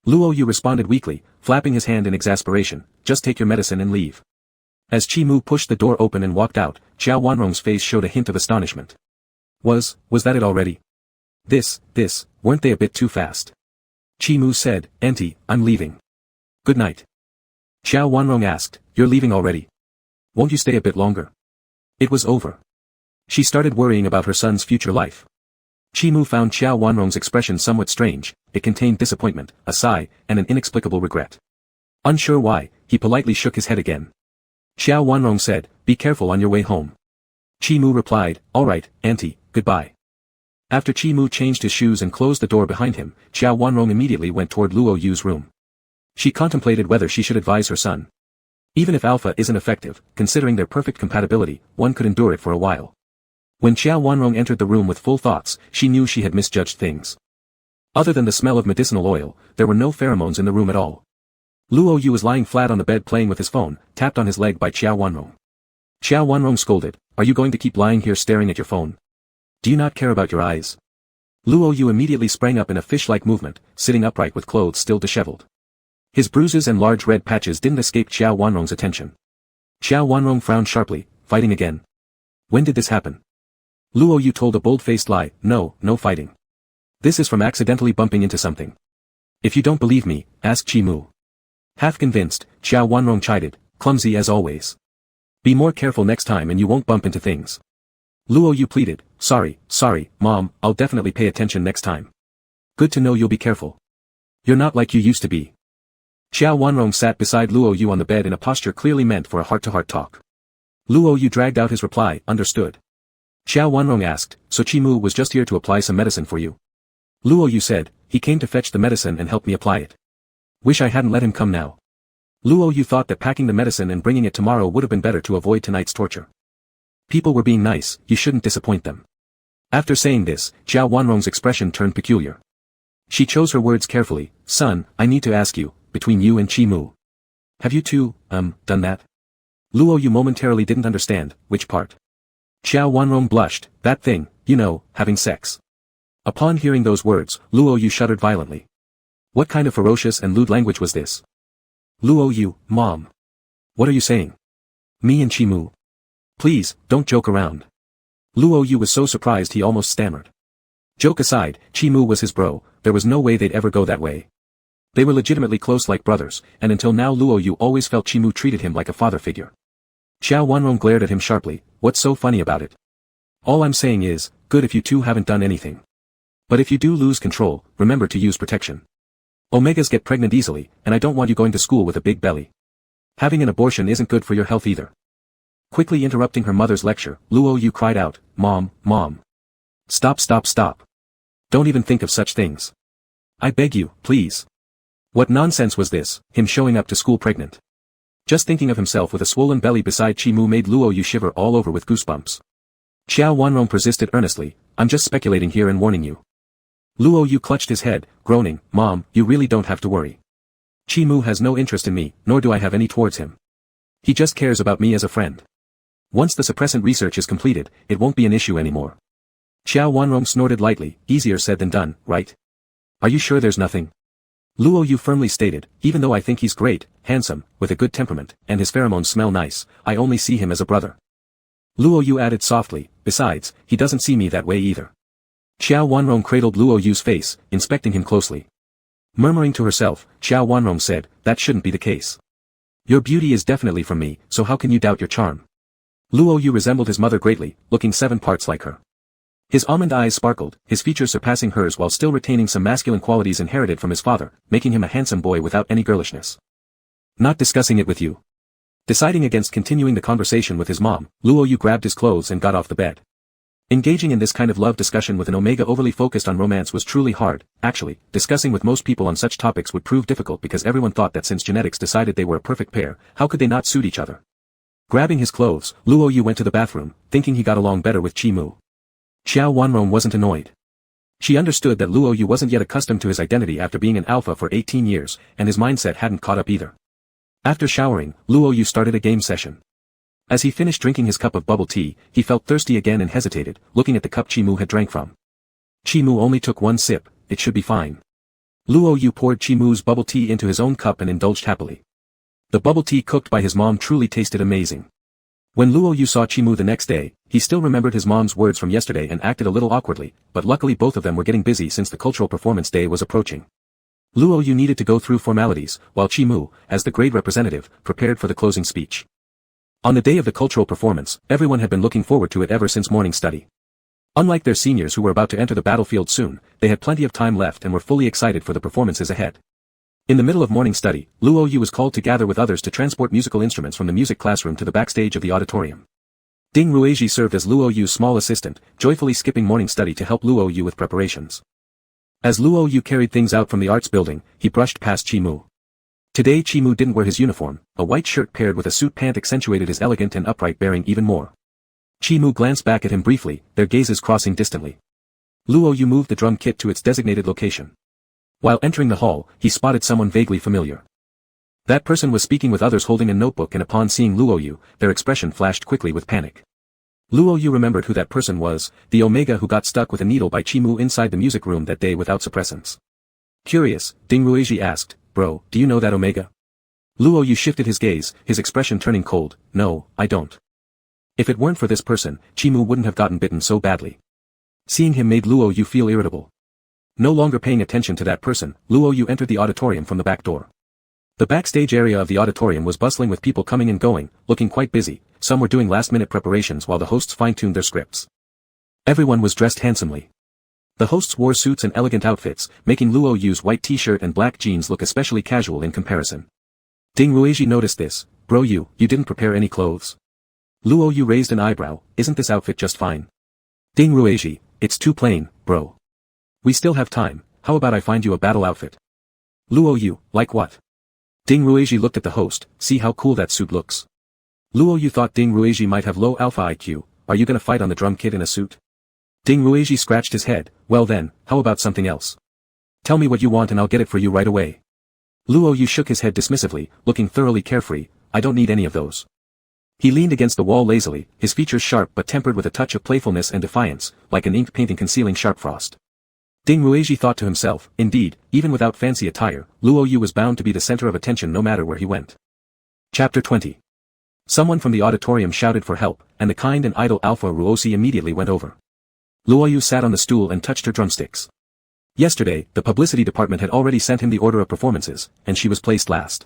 Luo Yu responded weakly, flapping his hand in exasperation, "Just take your medicine and leave." As Chimu pushed the door open and walked out, Xiao Wanrong's face showed a hint of astonishment. Was that it already? Weren't they a bit too fast? Chimu said, "Auntie, I'm leaving. Good night." Xiao Wanrong asked, "You're leaving already? Won't you stay a bit longer?" It was over. She started worrying about her son's future life. Chimu found Xiao Wanrong's expression somewhat strange. It contained disappointment, a sigh, and an inexplicable regret. Unsure why, he politely shook his head again. Xiao Wanrong said, "Be careful on your way home." Chimu replied, "All right, auntie, goodbye." After Chimu changed his shoes and closed the door behind him, Xiao Wanrong immediately went toward Luo Yu's room. She contemplated whether she should advise her son. Even if alpha isn't effective, considering their perfect compatibility, one could endure it for a while. When Xiao Wanrong entered the room with full thoughts, she knew she had misjudged things. Other than the smell of medicinal oil, there were no pheromones in the room at all. Luo Yu was lying flat on the bed playing with his phone, tapped on his leg by Xiao Wanrong. Xiao Wanrong scolded, "Are you going to keep lying here staring at your phone? Do you not care about your eyes?" Luo Yu immediately sprang up in a fish-like movement, sitting upright with clothes still disheveled. His bruises and large red patches didn't escape Xiao Wanrong's attention. Xiao Wanrong frowned sharply, "Fighting again? When did this happen?" Luo Yu told a bold-faced lie, No fighting. This is from accidentally bumping into something. If you don't believe me, ask Chimu." Half convinced, Xiao Wanrong chided, "Clumsy as always. Be more careful next time and you won't bump into things." Luo Yu pleaded, Sorry, Mom, I'll definitely pay attention next time." "Good to know you'll be careful. You're not like you used to be." Xiao Wanrong sat beside Luo Yu on the bed in a posture clearly meant for a heart-to-heart talk. Luo Yu dragged out his reply, "Understood." Xiao Wanrong asked, "So Chimu was just here to apply some medicine for you?" Luo Yu said, "He came to fetch the medicine and help me apply it. Wish I hadn't let him come now." Luo Yu thought that packing the medicine and bringing it tomorrow would have been better to avoid tonight's torture. People were being nice, you shouldn't disappoint them. After saying this, Zhao Wanrong's expression turned peculiar. She chose her words carefully. Son, I need to ask you, between you and Qi Mu. Have you two, done that? Luo Yu momentarily didn't understand, which part. Zhao Wanrong blushed, that thing, you know, having sex. Upon hearing those words, Luo Yu shuddered violently. What kind of ferocious and lewd language was this? Luo Yu, Mom. What are you saying? Me and Qi Mu. Please, don't joke around. Luo Yu was so surprised he almost stammered. Joke aside, Qi Mu was his bro, there was no way they'd ever go that way. They were legitimately close like brothers, and until now Luo Yu always felt Qi Mu treated him like a father figure. Zhao Wanrong glared at him sharply, what's so funny about it? All I'm saying is, good if you two haven't done anything. But if you do lose control, remember to use protection. Omegas get pregnant easily, and I don't want you going to school with a big belly. Having an abortion isn't good for your health either. Quickly interrupting her mother's lecture, Luo Yu cried out, Mom, Mom. Stop. Don't even think of such things. I beg you, please. What nonsense was this, him showing up to school pregnant? Just thinking of himself with a swollen belly beside Qi Mu made Luo Yu shiver all over with goosebumps. Zhao Wanrong persisted earnestly, I'm just speculating here and warning you. Luo Yu clutched his head, groaning, Mom, you really don't have to worry. Qi Mu has no interest in me, nor do I have any towards him. He just cares about me as a friend. Once the suppressant research is completed, it won't be an issue anymore. Zhao Wanrong snorted lightly, easier said than done, right? Are you sure there's nothing? Luo Yu firmly stated, even though I think he's great, handsome, with a good temperament, and his pheromones smell nice, I only see him as a brother. Luo Yu added softly, besides, he doesn't see me that way either. Zhao Wanrong cradled Luo Yu's face, inspecting him closely. Murmuring to herself, Zhao Wanrong said, that shouldn't be the case. Your beauty is definitely from me, so how can you doubt your charm? Luo Yu resembled his mother greatly, looking 7 parts like her. His almond eyes sparkled, his features surpassing hers while still retaining some masculine qualities inherited from his father, making him a handsome boy without any girlishness. Not discussing it with you. Deciding against continuing the conversation with his mom, Luo Yu grabbed his clothes and got off the bed. Engaging in this kind of love discussion with an Omega overly focused on romance was truly hard. Actually, discussing with most people on such topics would prove difficult because everyone thought that since genetics decided they were a perfect pair, how could they not suit each other? Grabbing his clothes, Luo Yu went to the bathroom, thinking he got along better with Qi Mu. Zhao Wanrong wasn't annoyed. She understood that Luo Yu wasn't yet accustomed to his identity after being an alpha for 18 years, and his mindset hadn't caught up either. After showering, Luo Yu started a game session. As he finished drinking his cup of bubble tea, he felt thirsty again and hesitated, looking at the cup Qi Mu had drank from. Qi Mu only took 1 sip, it should be fine. Luo Yu poured Qi Mu's bubble tea into his own cup and indulged happily. The bubble tea cooked by his mom truly tasted amazing. When Luo Yu saw Qi Mu the next day, he still remembered his mom's words from yesterday and acted a little awkwardly, but luckily both of them were getting busy since the cultural performance day was approaching. Luo Yu needed to go through formalities, while Qi Mu, as the grade representative, prepared for the closing speech. On the day of the cultural performance, everyone had been looking forward to it ever since morning study. Unlike their seniors who were about to enter the battlefield soon, they had plenty of time left and were fully excited for the performances ahead. In the middle of morning study, Luo Yu was called to gather with others to transport musical instruments from the music classroom to the backstage of the auditorium. Ding Ruizhi served as Luo Yu's small assistant, joyfully skipping morning study to help Luo Yu with preparations. As Luo Yu carried things out from the arts building, he brushed past Qi Mu. Today Qi Mu didn't wear his uniform, a white shirt paired with a suit pant accentuated his elegant and upright bearing even more. Qi Mu glanced back at him briefly, their gazes crossing distantly. Luo Yu moved the drum kit to its designated location. While entering the hall, he spotted someone vaguely familiar. That person was speaking with others holding a notebook, and upon seeing Luo Yu, their expression flashed quickly with panic. Luo Yu remembered who that person was, the Omega who got stuck with a needle by Qi Mu inside the music room that day without suppressants. Curious, Ding Ruizhi asked, Bro, do you know that Omega? Luo Yu shifted his gaze, his expression turning cold. No, I don't. If it weren't for this person, Qi Mu wouldn't have gotten bitten so badly. Seeing him made Luo Yu feel irritable. No longer paying attention to that person, Luo Yu entered the auditorium from the back door. The backstage area of the auditorium was bustling with people coming and going, looking quite busy. Some were doing last-minute preparations while the hosts fine-tuned their scripts. Everyone was dressed handsomely. The hosts wore suits and elegant outfits, making Luo Yu's white t-shirt and black jeans look especially casual in comparison. Ding Ruizhi noticed this. Bro, you didn't prepare any clothes? Luo Yu raised an eyebrow. Isn't this outfit just fine? Ding Ruizhi, it's too plain, bro. We still have time, how about I find you a battle outfit? Luo Yu, like what? Ding Ruizhi looked at the host, see how cool that suit looks. Luo Yu thought Ding Ruizhi might have low alpha IQ, are you gonna fight on the drum kit in a suit? Ding Ruizhi scratched his head. Well then, how about something else? Tell me what you want and I'll get it for you right away. Luo Yu shook his head dismissively, looking thoroughly carefree. I don't need any of those. He leaned against the wall lazily, his features sharp but tempered with a touch of playfulness and defiance, like an ink painting concealing sharp frost. Ding Ruizhi thought to himself, indeed, even without fancy attire, Luo Yu was bound to be the center of attention no matter where he went. Chapter 20. Someone from the auditorium shouted for help, and the kind and idle Alpha Ruosi immediately went over. Luo Yu sat on the stool and touched her drumsticks. Yesterday, the publicity department had already sent him the order of performances, and she was placed last.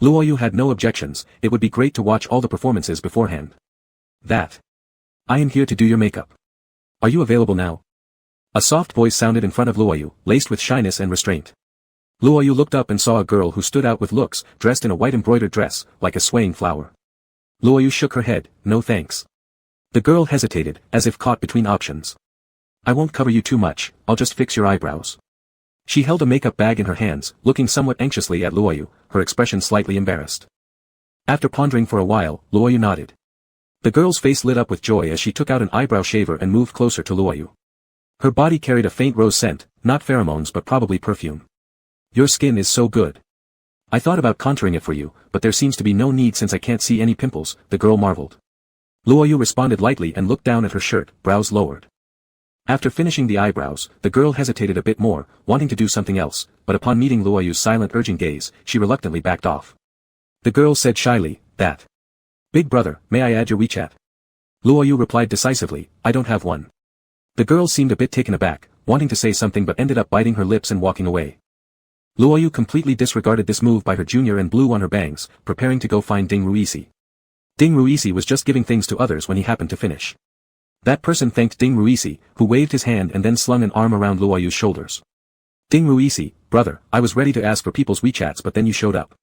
Luo Yu had no objections, it would be great to watch all the performances beforehand. That. I am here to do your makeup. Are you available now? A soft voice sounded in front of Luo Yu, laced with shyness and restraint. Luo Yu looked up and saw a girl who stood out with looks, dressed in a white embroidered dress, like a swaying flower. Luo Yu shook her head, no thanks. The girl hesitated, as if caught between options. I won't cover you too much, I'll just fix your eyebrows. She held a makeup bag in her hands, looking somewhat anxiously at Luo Yu, her expression slightly embarrassed. After pondering for a while, Luo Yu nodded. The girl's face lit up with joy as she took out an eyebrow shaver and moved closer to Luo Yu. Her body carried a faint rose scent, not pheromones but probably perfume. Your skin is so good. I thought about contouring it for you, but there seems to be no need since I can't see any pimples, the girl marveled. Luo Yu responded lightly and looked down at her shirt, brows lowered. After finishing the eyebrows, the girl hesitated a bit more, wanting to do something else, but upon meeting Luo Yu's silent urging gaze, she reluctantly backed off. The girl said shyly, that. Big brother, may I add your WeChat? Luo Yu replied decisively, I don't have one. The girl seemed a bit taken aback, wanting to say something but ended up biting her lips and walking away. Luo Yu completely disregarded this move by her junior and blew on her bangs, preparing to go find Ding Ruizhi. Ding Ruizhi was just giving things to others when he happened to finish. That person thanked Ding Ruizhi, who waved his hand and then slung an arm around Luo Yu's shoulders. Ding Ruizhi, brother, I was ready to ask for people's WeChats but then you showed up.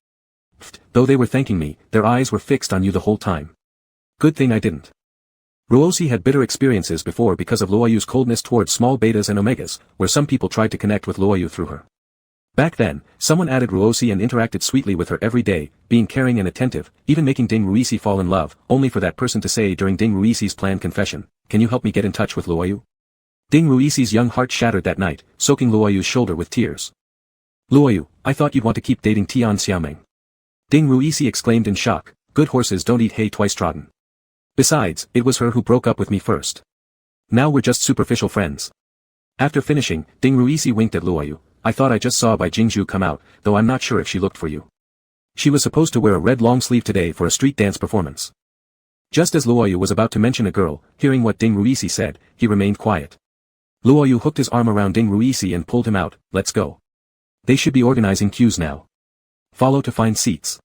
Though they were thanking me, their eyes were fixed on you the whole time. Good thing I didn't. Ruosi had bitter experiences before because of Luo Yu's coldness towards small betas and omegas, where some people tried to connect with Luo Yu through her. Back then, someone added Ruosi and interacted sweetly with her every day, being caring and attentive, even making Ding Ruizhi fall in love, only for that person to say during Ding Ruizhi's planned confession, can you help me get in touch with Luo Yu? Ding Ruizhi's young heart shattered that night, soaking Luo Yu's shoulder with tears. Luo Yu, I thought you'd want to keep dating Tian Xiaoming. Ding Ruizhi exclaimed in shock, good horses don't eat hay twice trodden. Besides, it was her who broke up with me first. Now we're just superficial friends. After finishing, Ding Ruizhi winked at Luo Yu. I thought I just saw Bai Jingzhu come out, though I'm not sure if she looked for you. She was supposed to wear a red long sleeve today for a street dance performance. Just as Luo Yu was about to mention a girl, hearing what Ding Ruizhi said, he remained quiet. Luo Yu hooked his arm around Ding Ruizhi and pulled him out, let's go. They should be organizing queues now. Follow to find seats.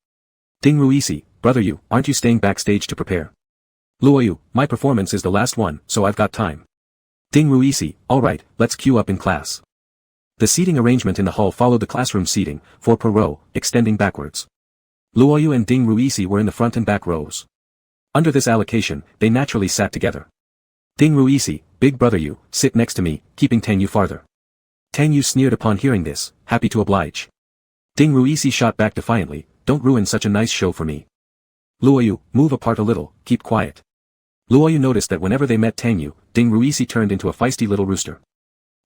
Ding Ruizhi, brother Yu, aren't you staying backstage to prepare? Luo Yu, my performance is the last one, so I've got time. Ding Ruizhi, alright, let's queue up in class. The seating arrangement in the hall followed the classroom seating, 4 per row, extending backwards. Luo Yu and Ding Ruizhi were in the front and back rows. Under this allocation, they naturally sat together. Ding Ruizhi, big brother Yu, sit next to me, keeping Tang Yu farther. Tang Yu sneered upon hearing this, happy to oblige. Ding Ruizhi shot back defiantly, don't ruin such a nice show for me. Luo Yu, move apart a little, keep quiet. Luo Yu noticed that whenever they met Tang Yu, Ding Ruizhi turned into a feisty little rooster.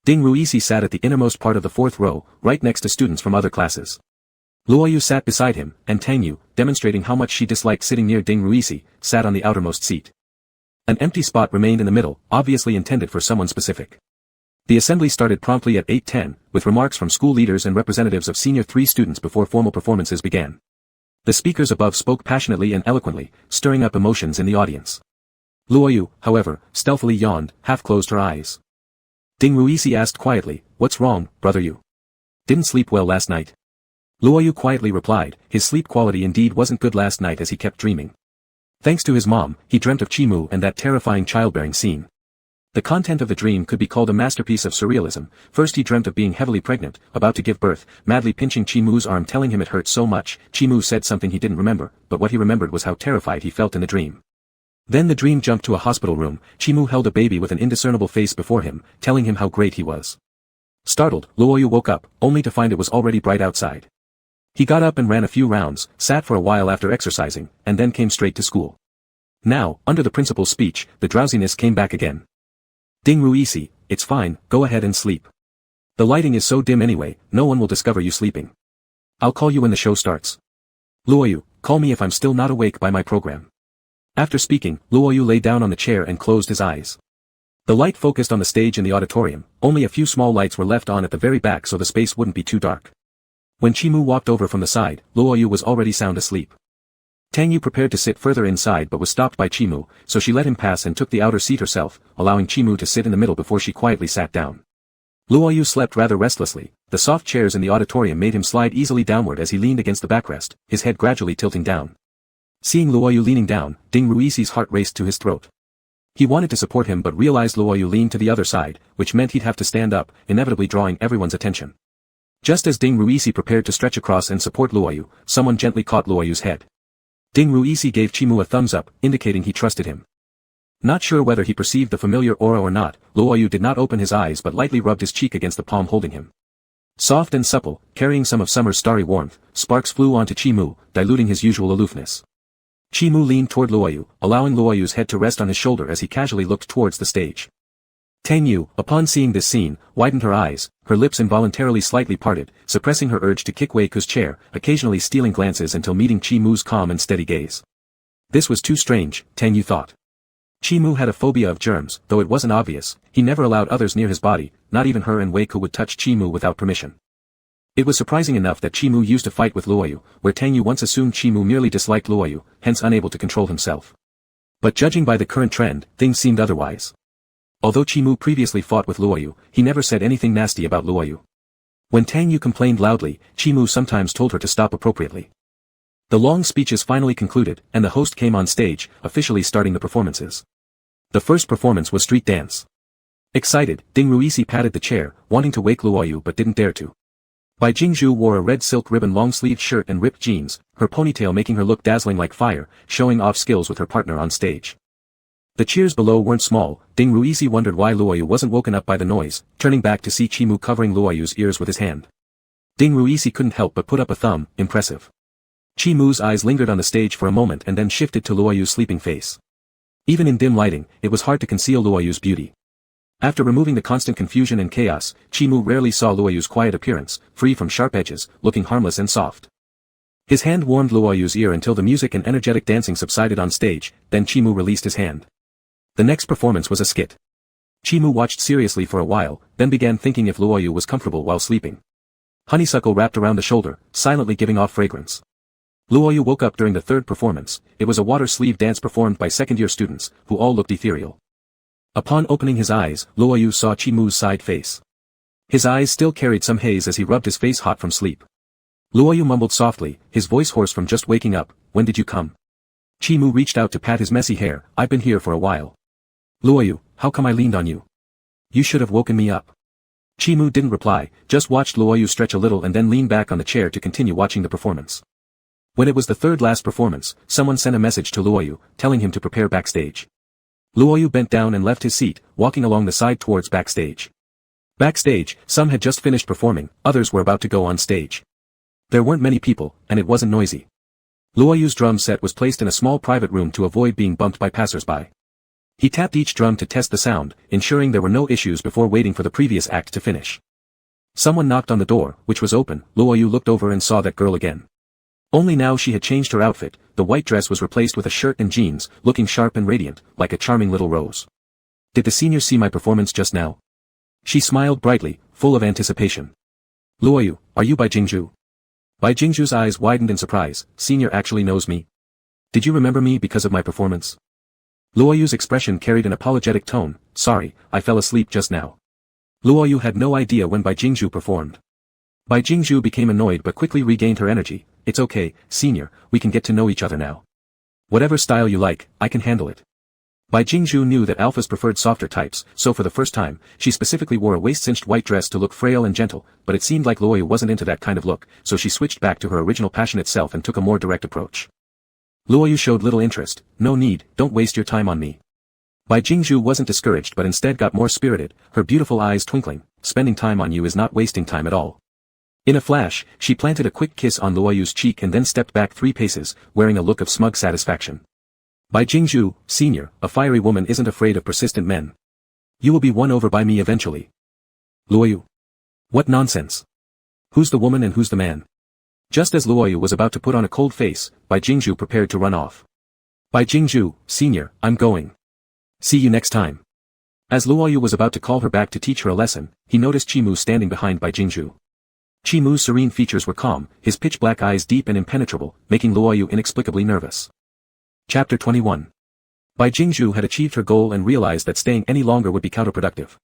Ding Ruizhi sat at the innermost part of the 4th row, right next to students from other classes. Luo Yu sat beside him, and Tang Yu, demonstrating how much she disliked sitting near Ding Ruizhi, sat on the outermost seat. An empty spot remained in the middle, obviously intended for someone specific. The assembly started promptly at 8:10, with remarks from school leaders and representatives of senior 3 students before formal performances began. The speakers above spoke passionately and eloquently, stirring up emotions in the audience. Luo Yu, however, stealthily yawned, half-closed her eyes. Ding Ruizhi asked quietly, what's wrong, brother Yu? Didn't sleep well last night? Luo Yu quietly replied, his sleep quality indeed wasn't good last night as he kept dreaming. Thanks to his mom, he dreamt of Chimu and that terrifying childbearing scene. The content of the dream could be called a masterpiece of surrealism. First he dreamt of being heavily pregnant, about to give birth, madly pinching Chimu's arm telling him it hurt so much. Chimu said something he didn't remember, but what he remembered was how terrified he felt in the dream. Then the dream jumped to a hospital room. Chimu held a baby with an indiscernible face before him, telling him how great he was. Startled, Luo Yu woke up, only to find it was already bright outside. He got up and ran a few rounds, sat for a while after exercising, and then came straight to school. Now, under the principal's speech, the drowsiness came back again. Ding Ruisi, it's fine, go ahead and sleep. The lighting is so dim anyway, no one will discover you sleeping. I'll call you when the show starts. Luoyu, call me if I'm still not awake by my program. After speaking, Luoyu lay down on the chair and closed his eyes. The light focused on the stage in the auditorium, only a few small lights were left on at the very back so the space wouldn't be too dark. When Chimu walked over from the side, Luoyu was already sound asleep. Tang Yu prepared to sit further inside but was stopped by Chimu, so she let him pass and took the outer seat herself, allowing Chimu to sit in the middle before she quietly sat down. Luoyu slept rather restlessly. The soft chairs in the auditorium made him slide easily downward as he leaned against the backrest, his head gradually tilting down. Seeing Luoyu leaning down, Ding Ruisi's heart raced to his throat. He wanted to support him but realized Luoyu leaned to the other side, which meant he'd have to stand up, inevitably drawing everyone's attention. Just as Ding Ruisi prepared to stretch across and support Luoyu, someone gently caught Luoyu's head. Ding Ruisi gave Chimu a thumbs up, indicating he trusted him. Not sure whether he perceived the familiar aura or not, Luoyu did not open his eyes but lightly rubbed his cheek against the palm holding him. Soft and supple, carrying some of summer's starry warmth, sparks flew onto Chimu, diluting his usual aloofness. Chimu leaned toward Luoyu, allowing Luoyu's head to rest on his shoulder as he casually looked towards the stage. Tang Yu, upon seeing this scene, widened her eyes, her lips involuntarily slightly parted, suppressing her urge to kick Wei Ku's chair, occasionally stealing glances until meeting Chimu's calm and steady gaze. This was too strange, Tang Yu thought. Chimu had a phobia of germs, though it wasn't obvious, he never allowed others near his body, not even her and Wei Ku would touch Chimu without permission. It was surprising enough that Chimu used to fight with Luoyu, where Tang Yu once assumed Chimu merely disliked Luoyu, hence unable to control himself. But judging by the current trend, things seemed otherwise. Although Chimu previously fought with Luoyu, he never said anything nasty about Luoyu. When Tang Yu complained loudly, Chimu sometimes told her to stop appropriately. The long speeches finally concluded, and the host came on stage, officially starting the performances. The first performance was street dance. Excited, Ding Ruisi patted the chair, wanting to wake Luoyu but didn't dare to. Bai Jingzhu wore a red silk ribbon long-sleeved shirt and ripped jeans, her ponytail making her look dazzling like fire, showing off skills with her partner on stage. The cheers below weren't small. Ding Ruisi wondered why Luoyu wasn't woken up by the noise, turning back to see Chimu covering Luoyu's ears with his hand. Ding Ruisi couldn't help but put up a thumb, impressive. Chimu's eyes lingered on the stage for a moment and then shifted to Luoyu's sleeping face. Even in dim lighting, it was hard to conceal Luoyu's beauty. After removing the constant confusion and chaos, Chimu rarely saw Luoyu's quiet appearance, free from sharp edges, looking harmless and soft. His hand warmed Luoyu's ear until the music and energetic dancing subsided on stage, then Chimu released his hand. The next performance was a skit. Chimu watched seriously for a while, then began thinking if Luoyu was comfortable while sleeping. Honeysuckle wrapped around the shoulder, silently giving off fragrance. Luoyu woke up during the third performance. It was a water sleeve dance performed by second-year students, who all looked ethereal. Upon opening his eyes, Luoyu saw Chimu's side face. His eyes still carried some haze as he rubbed his face hot from sleep. Luoyu mumbled softly, his voice hoarse from just waking up, "When did you come?" Chimu reached out to pat his messy hair, "I've been here for a while." "Luoyu, how come I leaned on you? You should have woken me up." Chimu didn't reply, just watched Luoyu stretch a little and then lean back on the chair to continue watching the performance. When it was the third last performance, someone sent a message to Luoyu, telling him to prepare backstage. Luoyu bent down and left his seat, walking along the side towards backstage. Backstage, some had just finished performing, others were about to go on stage. There weren't many people, and it wasn't noisy. Luoyu's drum set was placed in a small private room to avoid being bumped by passers-by. He tapped each drum to test the sound, ensuring there were no issues before waiting for the previous act to finish. Someone knocked on the door, which was open. Luoyu looked over and saw that girl again. Only now she had changed her outfit. The white dress was replaced with a shirt and jeans, looking sharp and radiant, like a charming little rose. "Did the seniors see my performance just now?" She smiled brightly, full of anticipation. "Luoyu, are you Bai Jingzhu?" Bai Jingzhu's eyes widened in surprise. "Senior actually knows me? Did you remember me because of my performance?" Luoyu's expression carried an apologetic tone. "Sorry, I fell asleep just now." Luoyu had no idea when Bai Jingzhu performed. Bai Jingzhu became annoyed but quickly regained her energy. "It's okay, senior, we can get to know each other now. Whatever style you like, I can handle it." Bai Jingzhu knew that alphas preferred softer types, so for the first time, she specifically wore a waist-cinched white dress to look frail and gentle, but it seemed like Luoyu wasn't into that kind of look, so she switched back to her original passionate self and took a more direct approach. Luoyu showed little interest. "No need, don't waste your time on me." Bai Jingzhu wasn't discouraged but instead got more spirited, her beautiful eyes twinkling. "Spending time on you is not wasting time at all." In a flash, she planted a quick kiss on Luoyu's cheek and then stepped back 3 paces, wearing a look of smug satisfaction. By Jingzhu, Senior, a fiery woman isn't afraid of persistent men. You will be won over by me eventually. Luoyu. What nonsense. Who's the woman and who's the man? Just as Luoyu was about to put on a cold face, Bai Jingzhu prepared to run off. Bai Jingzhu, Senior, I'm going. See you next time. As Luoyu was about to call her back to teach her a lesson, he noticed Chimu standing behind Bai Jingzhu. Chimu's serene features were calm, his pitch-black eyes deep and impenetrable, making Luoyu inexplicably nervous. Chapter 21. Bai Jingzhu had achieved her goal and realized that staying any longer would be counterproductive.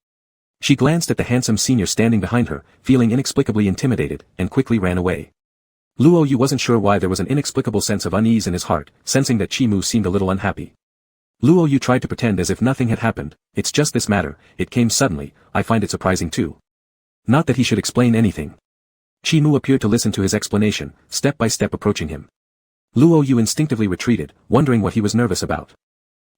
She glanced at the handsome senior standing behind her, feeling inexplicably intimidated, and quickly ran away. Luoyu wasn't sure why there was an inexplicable sense of unease in his heart, sensing that Chimu seemed a little unhappy. Luoyu tried to pretend as if nothing had happened. It's just this matter, it came suddenly, I find it surprising too. Not that he should explain anything. Chimu appeared to listen to his explanation, step by step approaching him. Luoyu instinctively retreated, wondering what he was nervous about.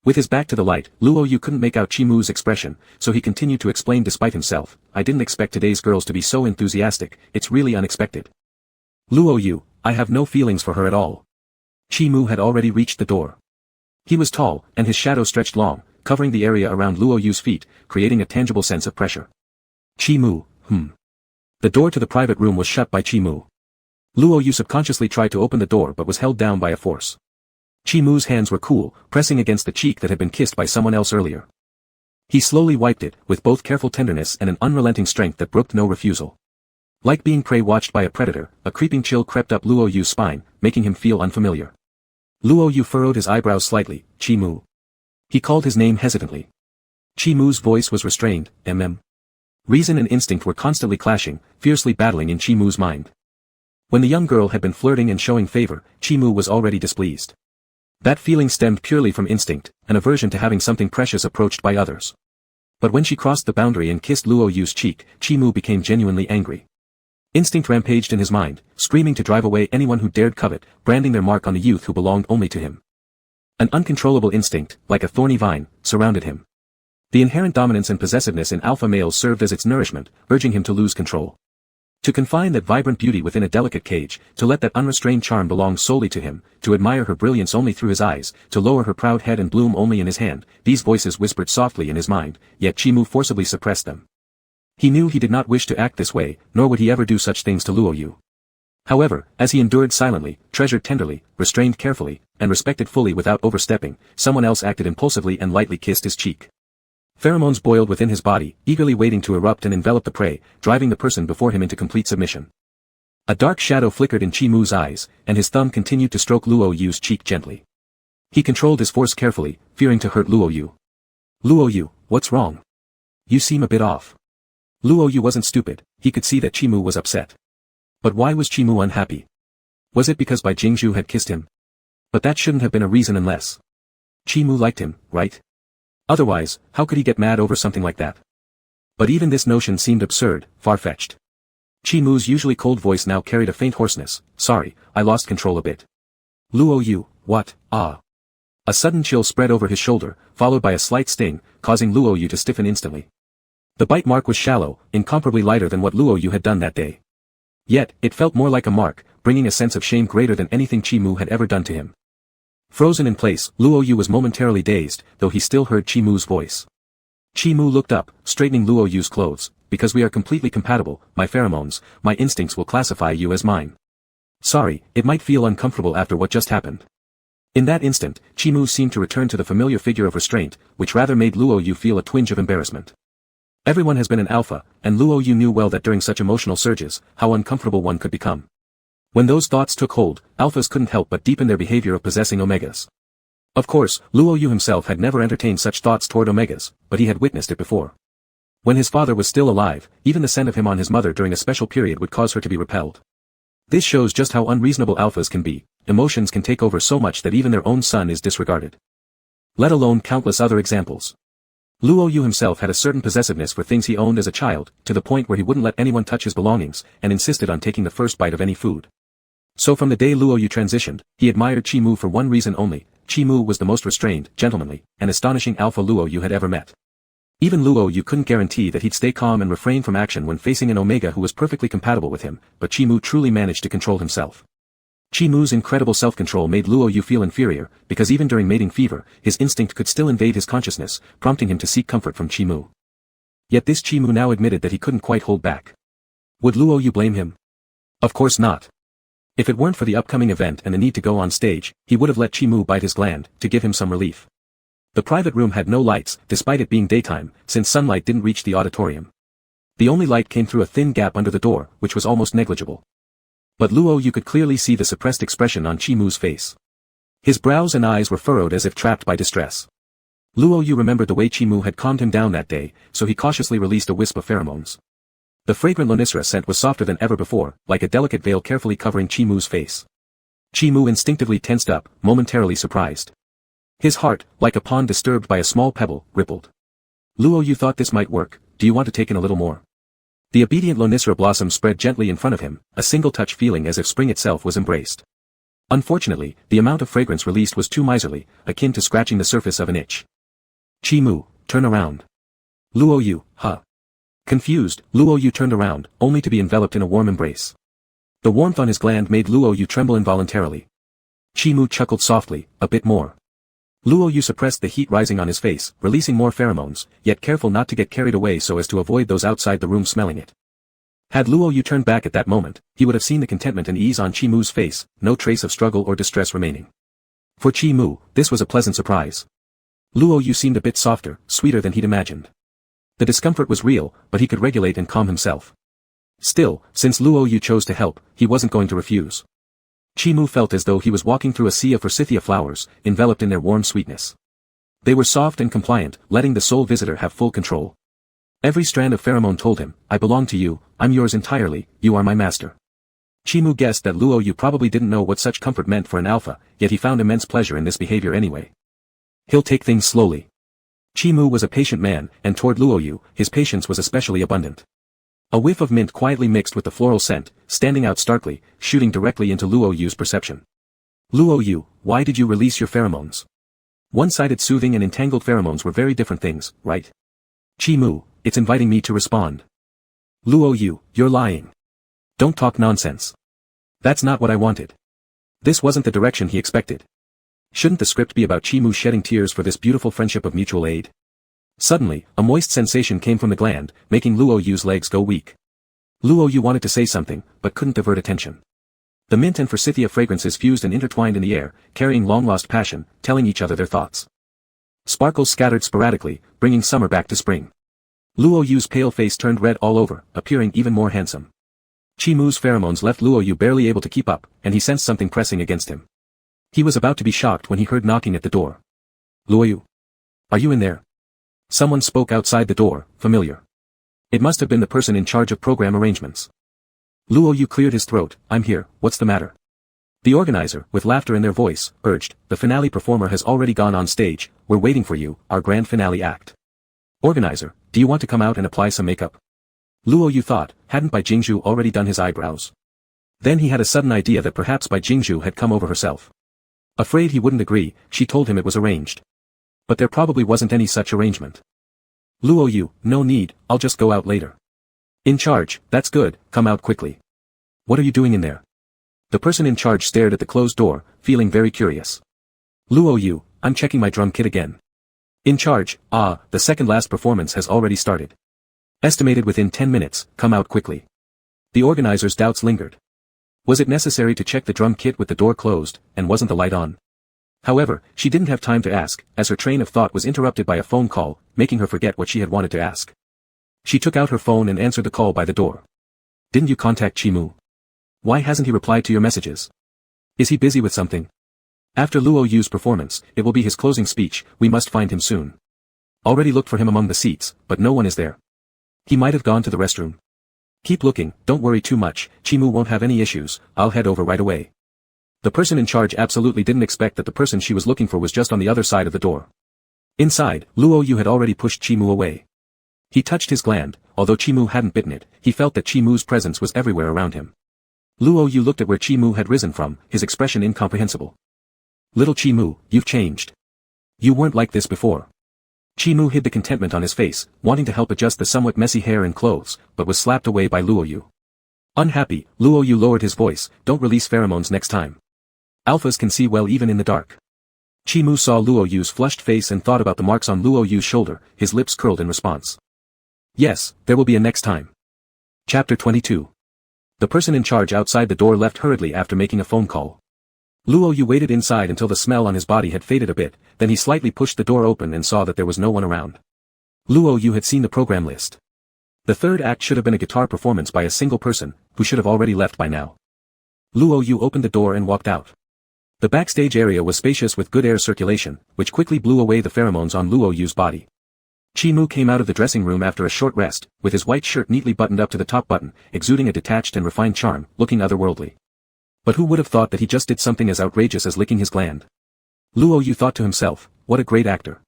With his back to the light, Luoyu couldn't make out Chimu's expression, so he continued to explain despite himself, I didn't expect today's girls to be so enthusiastic, it's really unexpected. Luoyu, I have no feelings for her at all. Chimu had already reached the door. He was tall, and his shadow stretched long, covering the area around Luoyu's feet, creating a tangible sense of pressure. Chimu, The door to the private room was shut by Chimu. Luoyu subconsciously tried to open the door but was held down by a force. Chimu's hands were cool, pressing against the cheek that had been kissed by someone else earlier. He slowly wiped it, with both careful tenderness and an unrelenting strength that brooked no refusal. Like being prey watched by a predator, a creeping chill crept up Luoyu's spine, making him feel unfamiliar. Luoyu furrowed his eyebrows slightly, Chimu. He called his name hesitantly. Chimu's voice was restrained, Reason and instinct were constantly clashing, fiercely battling in Chimu's mind. When the young girl had been flirting and showing favor, Chimu was already displeased. That feeling stemmed purely from instinct, an aversion to having something precious approached by others. But when she crossed the boundary and kissed Luoyu's cheek, Chimu became genuinely angry. Instinct rampaged in his mind, screaming to drive away anyone who dared covet, branding their mark on the youth who belonged only to him. An uncontrollable instinct, like a thorny vine, surrounded him. The inherent dominance and possessiveness in alpha males served as its nourishment, urging him to lose control. To confine that vibrant beauty within a delicate cage, to let that unrestrained charm belong solely to him, to admire her brilliance only through his eyes, to lower her proud head and bloom only in his hand, these voices whispered softly in his mind, yet Chimu forcibly suppressed them. He knew he did not wish to act this way, nor would he ever do such things to Luoyu. However, as he endured silently, treasured tenderly, restrained carefully, and respected fully without overstepping, someone else acted impulsively and lightly kissed his cheek. Pheromones boiled within his body, eagerly waiting to erupt and envelop the prey, driving the person before him into complete submission. A dark shadow flickered in Chimu's eyes, and his thumb continued to stroke Luoyu's cheek gently. He controlled his force carefully, fearing to hurt Luoyu. Luoyu, what's wrong? You seem a bit off. Luoyu wasn't stupid, he could see that Chimu was upset. But why was Chimu unhappy? Was it because Bai Jingzhu had kissed him? But that shouldn't have been a reason unless Chimu liked him, right? Otherwise, how could he get mad over something like that? But even this notion seemed absurd, far-fetched. Chimu's usually cold voice now carried a faint hoarseness, sorry, I lost control a bit. Luoyu, what, ah. A sudden chill spread over his shoulder, followed by a slight sting, causing Luoyu to stiffen instantly. The bite mark was shallow, incomparably lighter than what Luoyu had done that day. Yet, it felt more like a mark, bringing a sense of shame greater than anything Chimu had ever done to him. Frozen in place, Luoyu was momentarily dazed, though he still heard Chimu's voice. Chimu looked up, straightening Luoyu's clothes, because we are completely compatible, my pheromones, my instincts will classify you as mine. Sorry, it might feel uncomfortable after what just happened. In that instant, Chimu seemed to return to the familiar figure of restraint, which rather made Luoyu feel a twinge of embarrassment. Everyone has been an alpha, and Luoyu knew well that during such emotional surges, how uncomfortable one could become. When those thoughts took hold, alphas couldn't help but deepen their behavior of possessing omegas. Of course, Luoyu himself had never entertained such thoughts toward omegas, but he had witnessed it before. When his father was still alive, even the scent of him on his mother during a special period would cause her to be repelled. This shows just how unreasonable alphas can be, emotions can take over so much that even their own son is disregarded. Let alone countless other examples. Luoyu himself had a certain possessiveness for things he owned as a child, to the point where he wouldn't let anyone touch his belongings, and insisted on taking the first bite of any food. So from the day Luoyu transitioned, he admired Chimu for one reason only, Chimu was the most restrained, gentlemanly, and astonishing alpha Luoyu had ever met. Even Luoyu couldn't guarantee that he'd stay calm and refrain from action when facing an omega who was perfectly compatible with him, but Chimu truly managed to control himself. Chi Mu's incredible self-control made Luo Yu feel inferior, because even during mating fever, his instinct could still invade his consciousness, prompting him to seek comfort from Chi Mu. Yet this Chi Mu now admitted that he couldn't quite hold back. Would Luo Yu blame him? Of course not. If it weren't for the upcoming event and the need to go on stage, he would have let Chi Mu bite his gland, to give him some relief. The private room had no lights, despite it being daytime, since sunlight didn't reach the auditorium. The only light came through a thin gap under the door, which was almost negligible. But Luo Yu could clearly see the suppressed expression on Chi Mu's face. His brows and eyes were furrowed as if trapped by distress. Luo Yu remembered the way Chi Mu had calmed him down that day, so he cautiously released a wisp of pheromones. The fragrant lonicera scent was softer than ever before, like a delicate veil carefully covering Chi Mu's face. Chi Mu instinctively tensed up, momentarily surprised. His heart, like a pond disturbed by a small pebble, rippled. Luo Yu thought this might work. Do you want to take in a little more? The obedient lonicera blossom spread gently in front of him, a single touch feeling as if spring itself was embraced. Unfortunately, the amount of fragrance released was too miserly, akin to scratching the surface of an itch. Chi Mu, turn around. Luo Yu, huh? Confused, Luo Yu turned around, only to be enveloped in a warm embrace. The warmth on his gland made Luo Yu tremble involuntarily. Chi Mu chuckled softly, a bit more. Luo Yu suppressed the heat rising on his face, releasing more pheromones, yet careful not to get carried away so as to avoid those outside the room smelling it. Had Luo Yu turned back at that moment, he would have seen the contentment and ease on Chi Mu's face, no trace of struggle or distress remaining. For Chi Mu, this was a pleasant surprise. Luo Yu seemed a bit softer, sweeter than he'd imagined. The discomfort was real, but he could regulate and calm himself. Still, since Luo Yu chose to help, he wasn't going to refuse. Chi Mu felt as though he was walking through a sea of forsythia flowers, enveloped in their warm sweetness. They were soft and compliant, letting the sole visitor have full control. Every strand of pheromone told him, I belong to you, I'm yours entirely, you are my master. Chi Mu guessed that Luo Yu probably didn't know what such comfort meant for an alpha, yet he found immense pleasure in this behavior anyway. He'll take things slowly. Chi Mu was a patient man, and toward Luo Yu, his patience was especially abundant. A whiff of mint quietly mixed with the floral scent, standing out starkly, shooting directly into Luo Yu's perception. Luo Yu, why did you release your pheromones? One-sided soothing and entangled pheromones were very different things, right? Chi Mu, it's inviting me to respond. Luo Yu, you're lying. Don't talk nonsense. That's not what I wanted. This wasn't the direction he expected. Shouldn't the script be about Chi Mu shedding tears for this beautiful friendship of mutual aid? Suddenly, a moist sensation came from the gland, making Luo Yu's legs go weak. Luo Yu wanted to say something, but couldn't divert attention. The mint and forsythia fragrances fused and intertwined in the air, carrying long-lost passion, telling each other their thoughts. Sparkles scattered sporadically, bringing summer back to spring. Luo Yu's pale face turned red all over, appearing even more handsome. Chi Mu's pheromones left Luo Yu barely able to keep up, and he sensed something pressing against him. He was about to be shocked when he heard knocking at the door. Luo Yu? Are you in there? Someone spoke outside the door, familiar. It must have been the person in charge of program arrangements. Luo Yu cleared his throat, I'm here, what's the matter? The organizer, with laughter in their voice, urged, the finale performer has already gone on stage, we're waiting for you, our grand finale act. Organizer, do you want to come out and apply some makeup? Luo Yu thought, hadn't Bai Jingzhu already done his eyebrows? Then he had a sudden idea that perhaps Bai Jingzhu had come over herself. Afraid he wouldn't agree, she told him it was arranged. But there probably wasn't any such arrangement. Luo Yu, no need, I'll just go out later. In charge, that's good, come out quickly. What are you doing in there? The person in charge stared at the closed door, feeling very curious. Luo Yu, I'm checking my drum kit again. In charge, the second last performance has already started. Estimated within 10 minutes, come out quickly. The organizer's doubts lingered. Was it necessary to check the drum kit with the door closed, and wasn't the light on? However, she didn't have time to ask, as her train of thought was interrupted by a phone call, making her forget what she had wanted to ask. She took out her phone and answered the call by the door. Didn't you contact Chi Mu? Why hasn't he replied to your messages? Is he busy with something? After Luo Yu's performance, it will be his closing speech, we must find him soon. Already looked for him among the seats, but no one is there. He might have gone to the restroom. Keep looking, don't worry too much, Chi Mu won't have any issues, I'll head over right away. The person in charge absolutely didn't expect that the person she was looking for was just on the other side of the door. Inside, Luo Yu had already pushed Chi Mu away. He touched his gland, although Chi Mu hadn't bitten it, he felt that Chi Mu's presence was everywhere around him. Luo Yu looked at where Chi Mu had risen from, his expression incomprehensible. Little Chi Mu, you've changed. You weren't like this before. Chi Mu hid the contentment on his face, wanting to help adjust the somewhat messy hair and clothes, but was slapped away by Luo Yu. Unhappy, Luo Yu lowered his voice, don't release pheromones next time. Alphas can see well even in the dark. Chi-Mu saw Luo Yu's flushed face and thought about the marks on Luo Yu's shoulder, his lips curled in response. Yes, there will be a next time. Chapter 22. The person in charge outside the door left hurriedly after making a phone call. Luo Yu waited inside until the smell on his body had faded a bit, then he slightly pushed the door open and saw that there was no one around. Luo Yu had seen the program list. The third act should have been a guitar performance by a single person, who should have already left by now. Luo Yu opened the door and walked out. The backstage area was spacious with good air circulation, which quickly blew away the pheromones on Luo Yu's body. Chi-Mu came out of the dressing room after a short rest, with his white shirt neatly buttoned up to the top button, exuding a detached and refined charm, looking otherworldly. But who would have thought that he just did something as outrageous as licking his gland? Luo Yu thought to himself, what a great actor.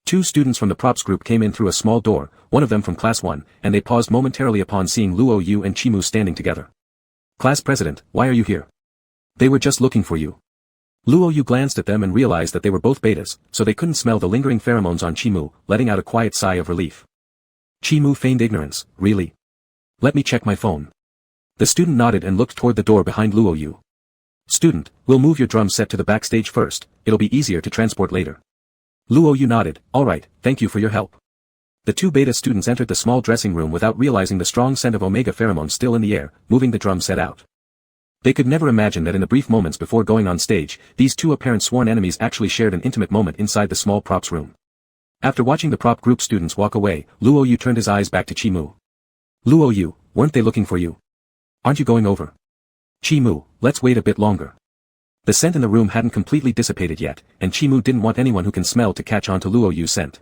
2 students from the props group came in through a small door, one of them from class 1, and they paused momentarily upon seeing Luo Yu and Chi-Mu standing together. Class president, why are you here? They were just looking for you. Luo Yu glanced at them and realized that they were both betas, so they couldn't smell the lingering pheromones on Chi-Mu, letting out a quiet sigh of relief. Chi-Mu feigned ignorance, really? Let me check my phone. The student nodded and looked toward the door behind Luo Yu. Student, we'll move your drum set to the backstage first, it'll be easier to transport later. Luo Yu nodded, alright, thank you for your help. The 2 beta students entered the small dressing room without realizing the strong scent of omega pheromones still in the air, moving the drum set out. They could never imagine that in the brief moments before going on stage, these 2 apparent sworn enemies actually shared an intimate moment inside the small props room. After watching the prop group students walk away, Luo Yu turned his eyes back to Chi-Mu. Luo Yu, weren't they looking for you? Aren't you going over? Chi-Mu, let's wait a bit longer. The scent in the room hadn't completely dissipated yet, and Chi-Mu didn't want anyone who can smell to catch on to Luo Yu's scent.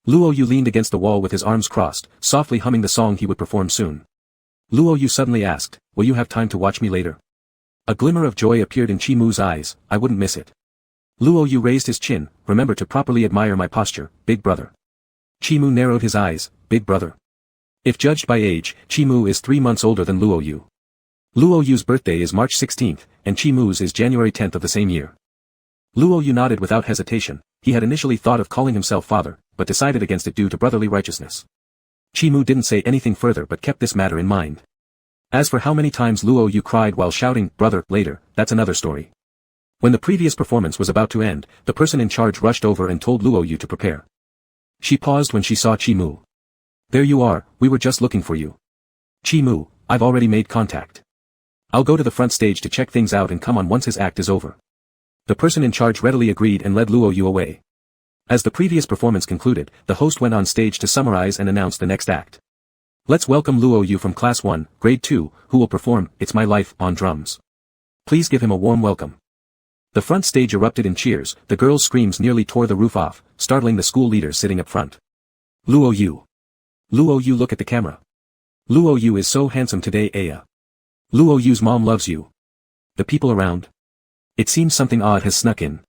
Luo Yu leaned against the wall with his arms crossed, softly humming the song he would perform soon. Luo Yu suddenly asked, will you have time to watch me later? A glimmer of joy appeared in Chi-Mu's eyes, I wouldn't miss it. Luo Yu raised his chin, remember to properly admire my posture, big brother. Chi-Mu narrowed his eyes, big brother. If judged by age, Chi-Mu is 3 months older than Luo Yu. Luo Yu's birthday is March 16th, and Chi-Mu's is January 10th of the same year. Luo Yu nodded without hesitation, he had initially thought of calling himself father, but decided against it due to brotherly righteousness. Chi-Mu didn't say anything further but kept this matter in mind. As for how many times Luo Yu cried while shouting, brother, later, that's another story. When the previous performance was about to end, the person in charge rushed over and told Luo Yu to prepare. She paused when she saw Chi-Mu. There you are, we were just looking for you. Chi-Mu, I've already made contact. I'll go to the front stage to check things out and come on once his act is over. The person in charge readily agreed and led Luo Yu away. As the previous performance concluded, the host went on stage to summarize and announce the next act. Let's welcome Luo Yu from Class 1, Grade 2, who will perform It's My Life on drums. Please give him a warm welcome. The front stage erupted in cheers, the girls' screams nearly tore the roof off, startling the school leaders sitting up front. Luo Yu. Luo Yu, look at the camera. Luo Yu is so handsome today, Aya. Luo Yu's mom loves you. The people around. It seems something odd has snuck in.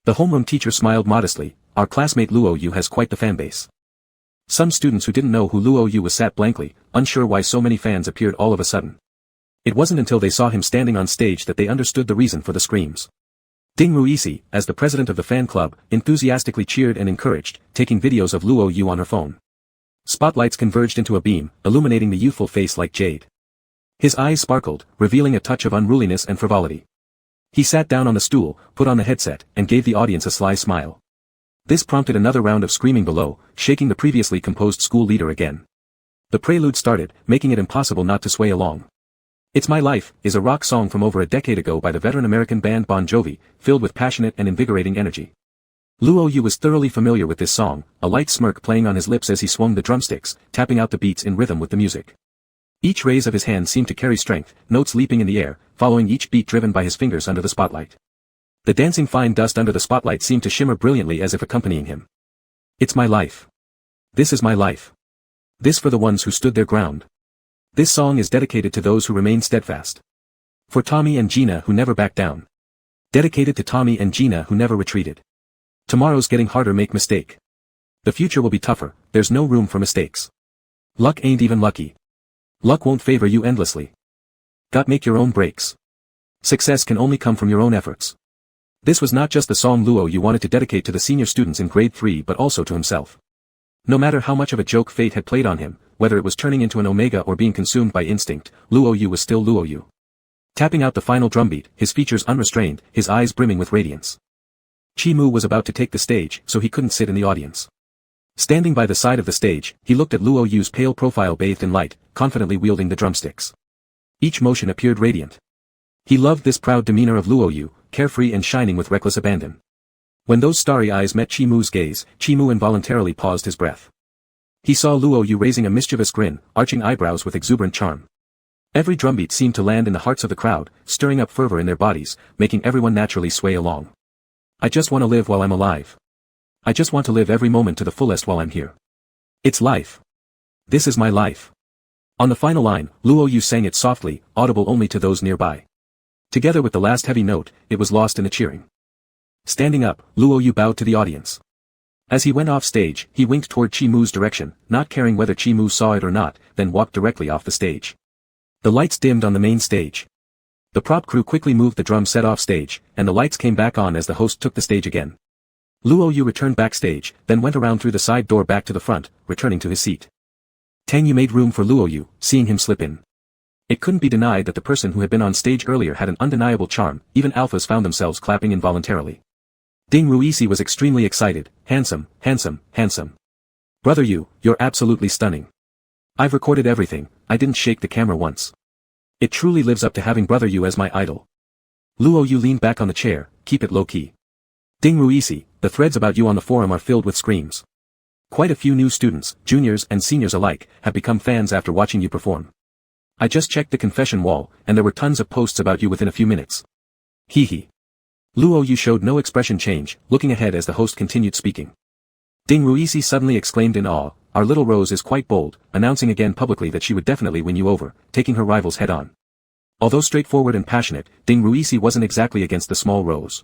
The homeroom teacher smiled modestly, our classmate Luo Yu has quite the fanbase. Some students who didn't know who Luo Yu was sat blankly, unsure why so many fans appeared all of a sudden. It wasn't until they saw him standing on stage that they understood the reason for the screams. Ding Ruisi, as the president of the fan club, enthusiastically cheered and encouraged, taking videos of Luo Yu on her phone. Spotlights converged into a beam, illuminating the youthful face like jade. His eyes sparkled, revealing a touch of unruliness and frivolity. He sat down on the stool, put on the headset, and gave the audience a sly smile. This prompted another round of screaming below, shaking the previously composed school leader again. The prelude started, making it impossible not to sway along. It's My Life is a rock song from over a decade ago by the veteran American band Bon Jovi, filled with passionate and invigorating energy. Luo Yu was thoroughly familiar with this song, a light smirk playing on his lips as he swung the drumsticks, tapping out the beats in rhythm with the music. Each raise of his hand seemed to carry strength, notes leaping in the air, following each beat driven by his fingers under the spotlight. The dancing fine dust under the spotlight seemed to shimmer brilliantly as if accompanying him. It's my life. This is my life. This for the ones who stood their ground. This song is dedicated to those who remain steadfast. For Tommy and Gina who never backed down. Dedicated to Tommy and Gina who never retreated. Tomorrow's getting harder, make mistake. The future will be tougher, there's no room for mistakes. Luck ain't even lucky. Luck won't favor you endlessly. Got make your own breaks. Success can only come from your own efforts. This was not just the song Luo Yu wanted to dedicate to the senior students in grade 3 but also to himself. No matter how much of a joke fate had played on him, whether it was turning into an omega or being consumed by instinct, Luo Yu was still Luo Yu. Tapping out the final drumbeat, his features unrestrained, his eyes brimming with radiance. Chi-Mu was about to take the stage, so he couldn't sit in the audience. Standing by the side of the stage, he looked at Luo Yu's pale profile bathed in light, confidently wielding the drumsticks. Each motion appeared radiant. He loved this proud demeanor of Luo Yu, carefree and shining with reckless abandon. When those starry eyes met Chi-Mu's gaze, Chi-Mu involuntarily paused his breath. He saw Luo Yu raising a mischievous grin, arching eyebrows with exuberant charm. Every drumbeat seemed to land in the hearts of the crowd, stirring up fervor in their bodies, making everyone naturally sway along. I just want to live while I'm alive. I just want to live every moment to the fullest while I'm here. It's life. This is my life. On the final line, Luo Yu sang it softly, audible only to those nearby. Together with the last heavy note, it was lost in the cheering. Standing up, Luo Yu bowed to the audience. As he went off stage, he winked toward Chi-Mu's direction, not caring whether Chi-Mu saw it or not, then walked directly off the stage. The lights dimmed on the main stage. The prop crew quickly moved the drum set off stage, and the lights came back on as the host took the stage again. Luo Yu returned backstage, then went around through the side door back to the front, returning to his seat. Tang Yu made room for Luo Yu, seeing him slip in. It couldn't be denied that the person who had been on stage earlier had an undeniable charm, even alphas found themselves clapping involuntarily. Ding Ruisi was extremely excited. Handsome, handsome, handsome. Brother Yu, you're absolutely stunning. I've recorded everything, I didn't shake the camera once. It truly lives up to having Brother Yu as my idol. Luo Yu leaned back on the chair, keep it low-key. Ding Ruisi, the threads about you on the forum are filled with screams. Quite a few new students, juniors and seniors alike, have become fans after watching you perform. I just checked the confession wall, and there were tons of posts about you within a few minutes. Hee hee. Luo Yu showed no expression change, looking ahead as the host continued speaking. Ding Ruisi suddenly exclaimed in awe, our little Rose is quite bold, announcing again publicly that she would definitely win you over, taking her rivals head-on. Although straightforward and passionate, Ding Ruisi wasn't exactly against the small Rose.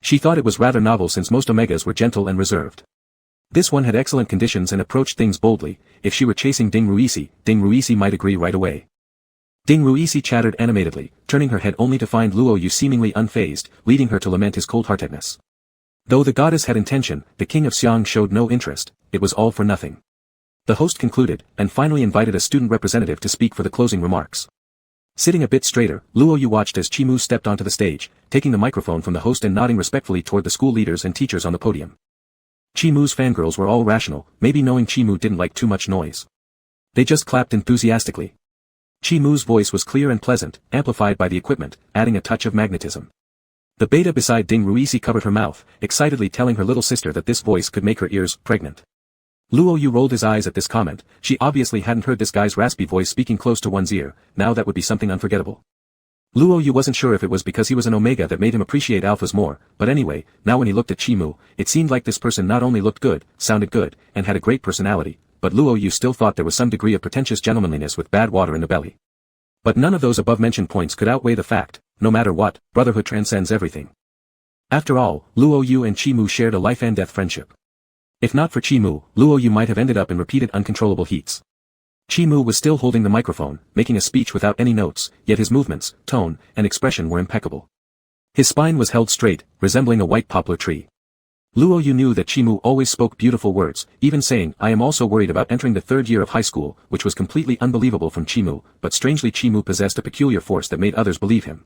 She thought it was rather novel since most Omegas were gentle and reserved. This one had excellent conditions and approached things boldly. If she were chasing Ding Ruisi might agree right away. Ding Ruisi chattered animatedly, turning her head only to find Luo Yu seemingly unfazed, leading her to lament his cold-heartedness. Though the goddess had intention, the king of Xiang showed no interest, it was all for nothing. The host concluded, and finally invited a student representative to speak for the closing remarks. Sitting a bit straighter, Luo Yu watched as Chi-Mu stepped onto the stage, taking the microphone from the host and nodding respectfully toward the school leaders and teachers on the podium. Chi-Mu's fangirls were all rational, maybe knowing Chi-Mu didn't like too much noise. They just clapped enthusiastically. Chi-Mu's voice was clear and pleasant, amplified by the equipment, adding a touch of magnetism. The beta beside Ding Ruisi covered her mouth, excitedly telling her little sister that this voice could make her ears pregnant. Luo Yu rolled his eyes at this comment. She obviously hadn't heard this guy's raspy voice speaking close to one's ear. Now that would be something unforgettable. Luo Yu wasn't sure if it was because he was an Omega that made him appreciate alphas more, but anyway, now when he looked at Chi-Mu, it seemed like this person not only looked good, sounded good, and had a great personality, but Luo Yu still thought there was some degree of pretentious gentlemanliness with bad water in the belly. But none of those above-mentioned points could outweigh the fact, no matter what, brotherhood transcends everything. After all, Luo Yu and Chi-Mu shared a life-and-death friendship. If not for Chi-Mu, Luo Yu might have ended up in repeated uncontrollable heats. Chi-Mu was still holding the microphone, making a speech without any notes, yet his movements, tone, and expression were impeccable. His spine was held straight, resembling a white poplar tree. Luo Yu knew that Chi-Mu always spoke beautiful words, even saying, I am also worried about entering the third year of high school, which was completely unbelievable from Chi-Mu, but strangely Chi-Mu possessed a peculiar force that made others believe him.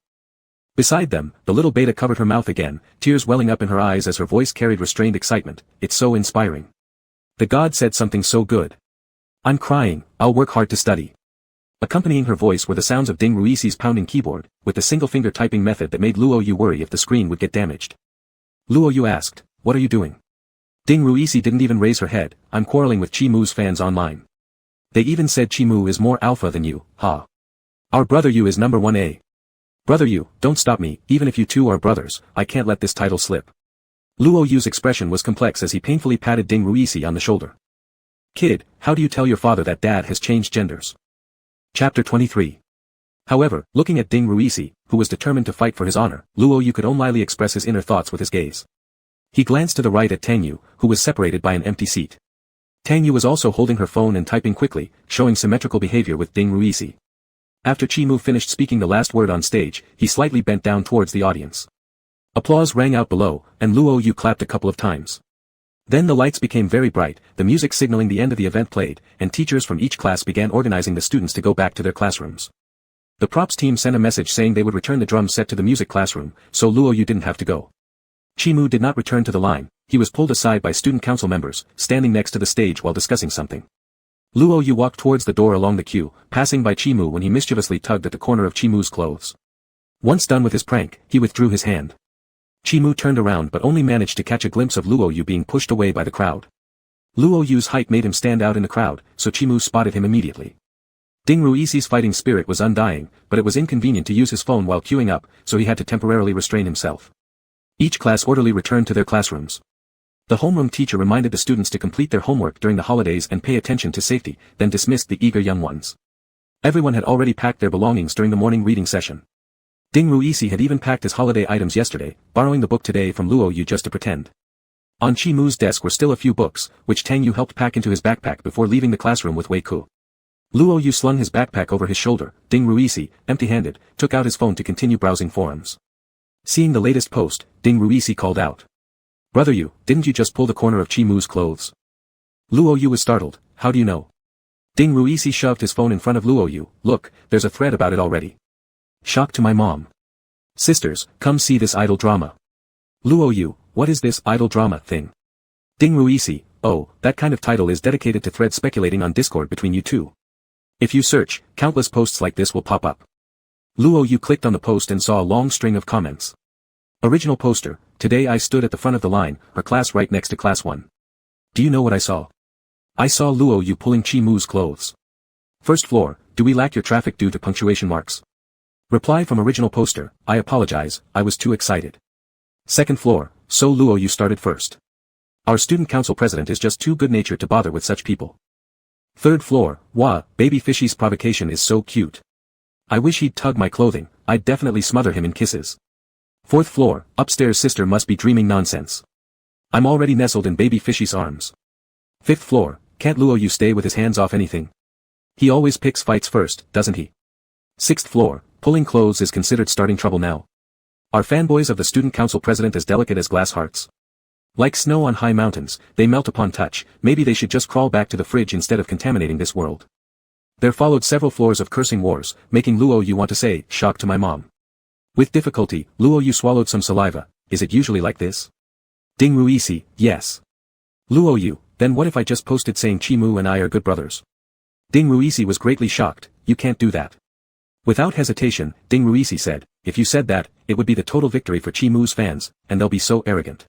Beside them, the little beta covered her mouth again, tears welling up in her eyes as her voice carried restrained excitement. It's so inspiring. The god said something so good. I'm crying, I'll work hard to study. Accompanying her voice were the sounds of Ding Ruisi's pounding keyboard, with the single-finger typing method that made Luo Yu worry if the screen would get damaged. Luo Yu asked, what are you doing? Ding Ruisi didn't even raise her head. I'm quarreling with Chi-Mu's fans online. They even said Chi-Mu is more alpha than you, ha. Our brother Yu is number 1A. Brother Yu, don't stop me, even if you two are brothers, I can't let this title slip. Luo Yu's expression was complex as he painfully patted Ding Ruisi on the shoulder. Kid, how do you tell your father that dad has changed genders? Chapter 23. However, looking at Ding Ruisi, who was determined to fight for his honor, Luo Yu could only express his inner thoughts with his gaze. He glanced to the right at Tang Yu, who was separated by an empty seat. Tang Yu was also holding her phone and typing quickly, showing symmetrical behavior with Ding Ruisi. After Chi-Mu finished speaking the last word on stage, he slightly bent down towards the audience. Applause rang out below, and Luo Yu clapped a couple of times. Then the lights became very bright, the music signaling the end of the event played, and teachers from each class began organizing the students to go back to their classrooms. The props team sent a message saying they would return the drum set to the music classroom, so Luo Yu didn't have to go. Chimu did not return to the line. He was pulled aside by student council members, standing next to the stage while discussing something. Luo Yu walked towards the door along the queue, passing by Chimu when he mischievously tugged at the corner of Chimu's clothes. Once done with his prank, he withdrew his hand. Chimu turned around but only managed to catch a glimpse of Luo Yu being pushed away by the crowd. Luo Yu's height made him stand out in the crowd, so Chimu spotted him immediately. Ding Ruixi's fighting spirit was undying, but it was inconvenient to use his phone while queuing up, so he had to temporarily restrain himself. Each class orderly returned to their classrooms. The homeroom teacher reminded the students to complete their homework during the holidays and pay attention to safety, then dismissed the eager young ones. Everyone had already packed their belongings during the morning reading session. Ding Ruixi had even packed his holiday items yesterday, borrowing the book today from Luo Yu just to pretend. On Chimu's desk were still a few books, which Tang Yu helped pack into his backpack before leaving the classroom with Wei Ku. Luo Yu slung his backpack over his shoulder. Ding Ruixi, empty-handed, took out his phone to continue browsing forums. Seeing the latest post, Ding Ruixi called out. "Brother Yu, didn't you just pull the corner of Chimu's clothes?" Luo Yu was startled. "How do you know?" Ding Ruixi shoved his phone in front of Luo Yu. "Look, there's a thread about it already." Shock to my mom. "Sisters, come see this idol drama." Luo Yu, "What is this idol drama thing?" Ding Ruixi, "Oh, that kind of title is dedicated to thread speculating on Discord between you two. If you search, countless posts like this will pop up." Luo Yu clicked on the post and saw a long string of comments. Original poster, "Today I stood at the front of the line, our class right next to class 1. Do you know what I saw? I saw Luo Yu pulling Chimu's clothes. First floor, do we lack your traffic due to punctuation marks? Reply from original poster, I apologize, I was too excited. Second floor, so Luo Yu started first. Our student council president is just too good-natured to bother with such people. Third floor, wah, baby fishy's provocation is so cute. I wish he'd tug my clothing, I'd definitely smother him in kisses. Fourth floor, upstairs sister must be dreaming nonsense. I'm already nestled in baby fishy's arms. Fifth floor, can't Luo Yu stay with his hands off anything? He always picks fights first, doesn't he? Sixth floor, pulling clothes is considered starting trouble now. Are fanboys of the student council president as delicate as glass hearts? Like snow on high mountains, they melt upon touch, maybe they should just crawl back to the fridge instead of contaminating this world. There followed several floors of cursing wars, making Luo Yu want to say, shock to my mom. With difficulty, Luo Yu swallowed some saliva. Is it usually like this? Ding Ruixi, yes. Luo Yu, then what if I just posted saying Chimu and I are good brothers? Ding Ruixi was greatly shocked. You can't do that. Without hesitation, Ding Ruixi said, if you said that, it would be the total victory for Chimu's fans, and they'll be so arrogant.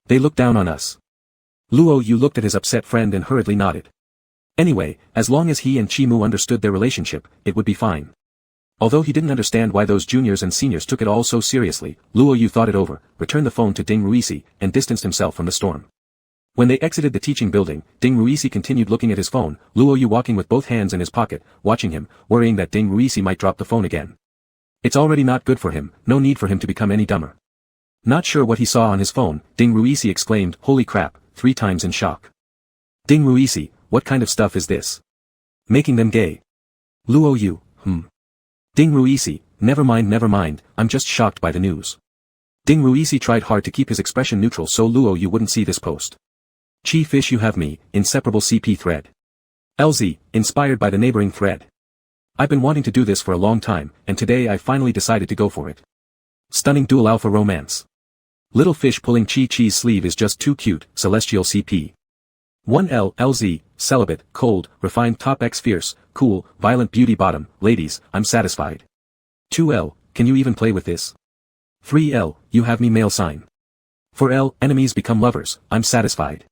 They look down on us. Luo Yu looked at his upset friend and hurriedly nodded. Anyway, as long as he and Chimu understood their relationship, it would be fine. Although he didn't understand why those juniors and seniors took it all so seriously, Luo Yu thought it over, returned the phone to Ding Ruixi, and distanced himself from the storm. When they exited the teaching building, Ding Ruixi continued looking at his phone, Luo Yu walking with both hands in his pocket, watching him, worrying that Ding Ruixi might drop the phone again. It's already not good for him, no need for him to become any dumber. Not sure what he saw on his phone, Ding Ruixi exclaimed, holy crap, 3 times in shock. Ding Ruixi, what kind of stuff is this? Making them gay. Luo Yu, Ding Ruixi, never mind, I'm just shocked by the news. Ding Ruixi tried hard to keep his expression neutral so Luo Yu wouldn't see this post. Chi fish you have me, inseparable CP thread. LZ, inspired by the neighboring thread. I've been wanting to do this for a long time, and today I finally decided to go for it. Stunning dual alpha romance. Little fish pulling Chi-Chi's sleeve is just too cute, celestial CP. 1L, LZ, celibate, cold, refined top X fierce, cool, violent beauty bottom, ladies, I'm satisfied. 2L, can you even play with this? 3L, you have me male sign. 4L, enemies become lovers, I'm satisfied.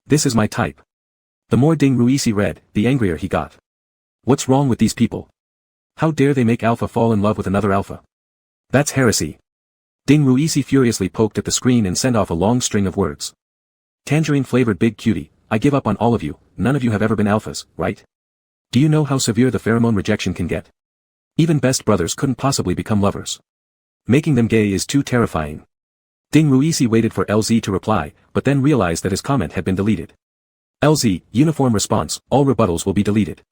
This is my type. The more Ding Ruixi read, the angrier he got. What's wrong with these people? How dare they make alpha fall in love with another alpha? That's heresy. Ding Ruixi furiously poked at the screen and sent off a long string of words. Tangerine-flavored big cutie, I give up on all of you, none of you have ever been alphas, right? Do you know how severe the pheromone rejection can get? Even best brothers couldn't possibly become lovers. Making them gay is too terrifying. Ding Ruixi waited for LZ to reply, but then realized that his comment had been deleted. LZ, uniform response, all rebuttals will be deleted.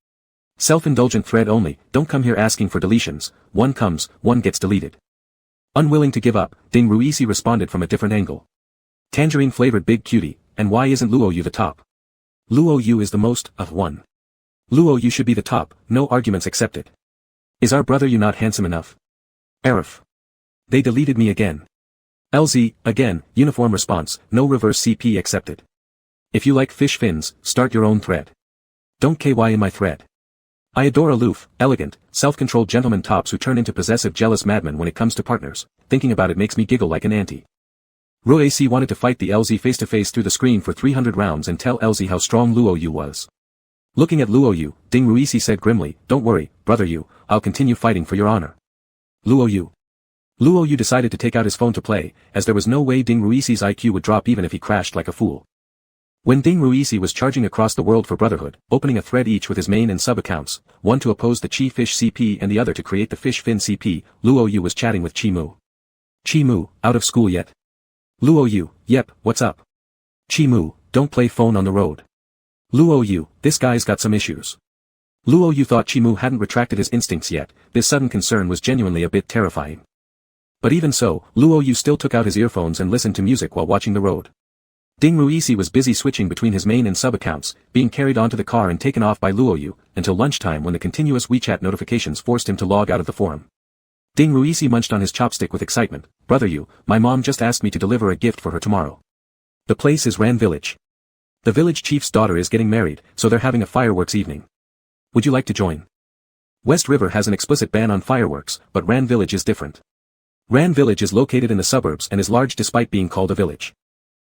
Self-indulgent thread only, don't come here asking for deletions, one comes, one gets deleted. Unwilling to give up, Ding Ruixi responded from a different angle. Tangerine-flavored big cutie, and why isn't Luo Yu the top? Luo Yu is the most, of one. Luo Yu should be the top, no arguments accepted. Is our brother you not handsome enough? Arif. They deleted me again. LZ, again, uniform response, no reverse CP accepted. If you like fish fins, start your own thread. Don't KY in my thread. I adore aloof, elegant, self-controlled gentlemen tops who turn into possessive jealous madmen when it comes to partners. Thinking about it makes me giggle like an auntie. Roy AC wanted to fight the LZ face-to-face through the screen for 300 rounds and tell LZ how strong Luo Yu was. Looking at Luo Yu, Ding Ruisi said grimly, don't worry, brother Yu, I'll continue fighting for your honor. Luo Yu. Luo Yu decided to take out his phone to play, as there was no way Ding Ruisi's IQ would drop even if he crashed like a fool. When Ding Ruisi was charging across the world for Brotherhood, opening a thread each with his main and sub accounts, one to oppose the Chi Fish CP and the other to create the Fish Fin CP, Luo Yu was chatting with Chi Mu. Chi Mu, out of school yet? Luo Yu, yep, what's up? Chi Mu, don't play phone on the road. Luo Yu, this guy's got some issues. Luo Yu thought Chi Mu hadn't retracted his instincts yet, this sudden concern was genuinely a bit terrifying. But even so, Luo Yu still took out his earphones and listened to music while watching the road. Ding Ruisi was busy switching between his main and sub accounts, being carried onto the car and taken off by Luo Yu, until lunchtime when the continuous WeChat notifications forced him to log out of the forum. Ding Ruisi munched on his chopstick with excitement, brother Yu, my mom just asked me to deliver a gift for her tomorrow. The place is Ran Village. The village chief's daughter is getting married, so they're having a fireworks evening. Would you like to join? West River has an explicit ban on fireworks, but Ran Village is different. Ran Village is located in the suburbs and is large despite being called a village.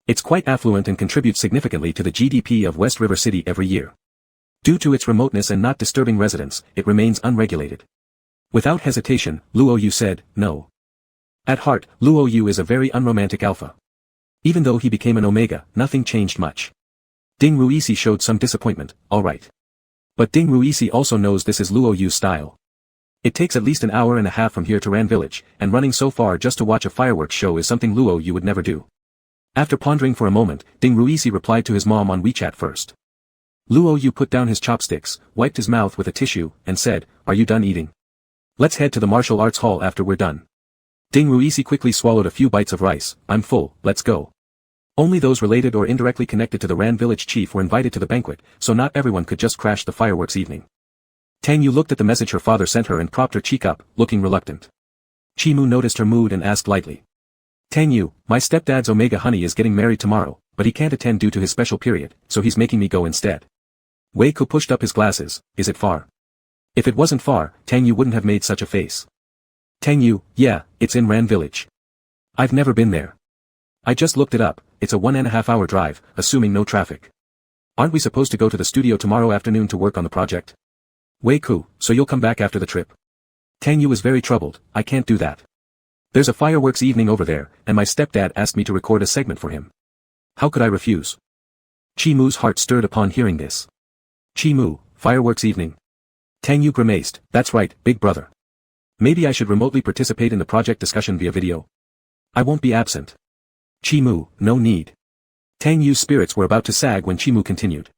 It's quite affluent and contributes significantly to the GDP of West River City every year. Due to its remoteness and not disturbing residents, it remains unregulated. Without hesitation, Luo Yu said, no. At heart, Luo Yu is a very unromantic alpha. Even though he became an omega, nothing changed much. Ding Ruisi showed some disappointment, alright. But Ding Ruisi also knows this is Luo Yu's style. It takes at least an hour and a half from here to Ran Village, and running so far just to watch a fireworks show is something Luo Yu would never do. After pondering for a moment, Ding Ruisi replied to his mom on WeChat first. Luo Yu put down his chopsticks, wiped his mouth with a tissue, and said, are you done eating? Let's head to the martial arts hall after we're done. Ding Ruisi quickly swallowed a few bites of rice, I'm full, let's go. Only those related or indirectly connected to the Ran Village chief were invited to the banquet, so not everyone could just crash the fireworks evening. Tang Yu looked at the message her father sent her and propped her cheek up, looking reluctant. Chi Mu noticed her mood and asked lightly. Tang Yu, my stepdad's Omega honey is getting married tomorrow, but he can't attend due to his special period, so he's making me go instead. Wei Ku pushed up his glasses, is it far? If it wasn't far, Tang Yu wouldn't have made such a face. Tang Yu, yeah, it's in Ran Village. I've never been there. I just looked it up, it's a 1.5 hour drive, assuming no traffic. Aren't we supposed to go to the studio tomorrow afternoon to work on the project? Wei Ku, so you'll come back after the trip? Tang Yu was very troubled, I can't do that. There's a fireworks evening over there, and my stepdad asked me to record a segment for him. How could I refuse? Chi Mu's heart stirred upon hearing this. Chi Mu, fireworks evening. Tang Yu grimaced, that's right, big brother. Maybe I should remotely participate in the project discussion via video. I won't be absent. Chi Mu, no need. Tang Yu's spirits were about to sag when Chi Mu continued.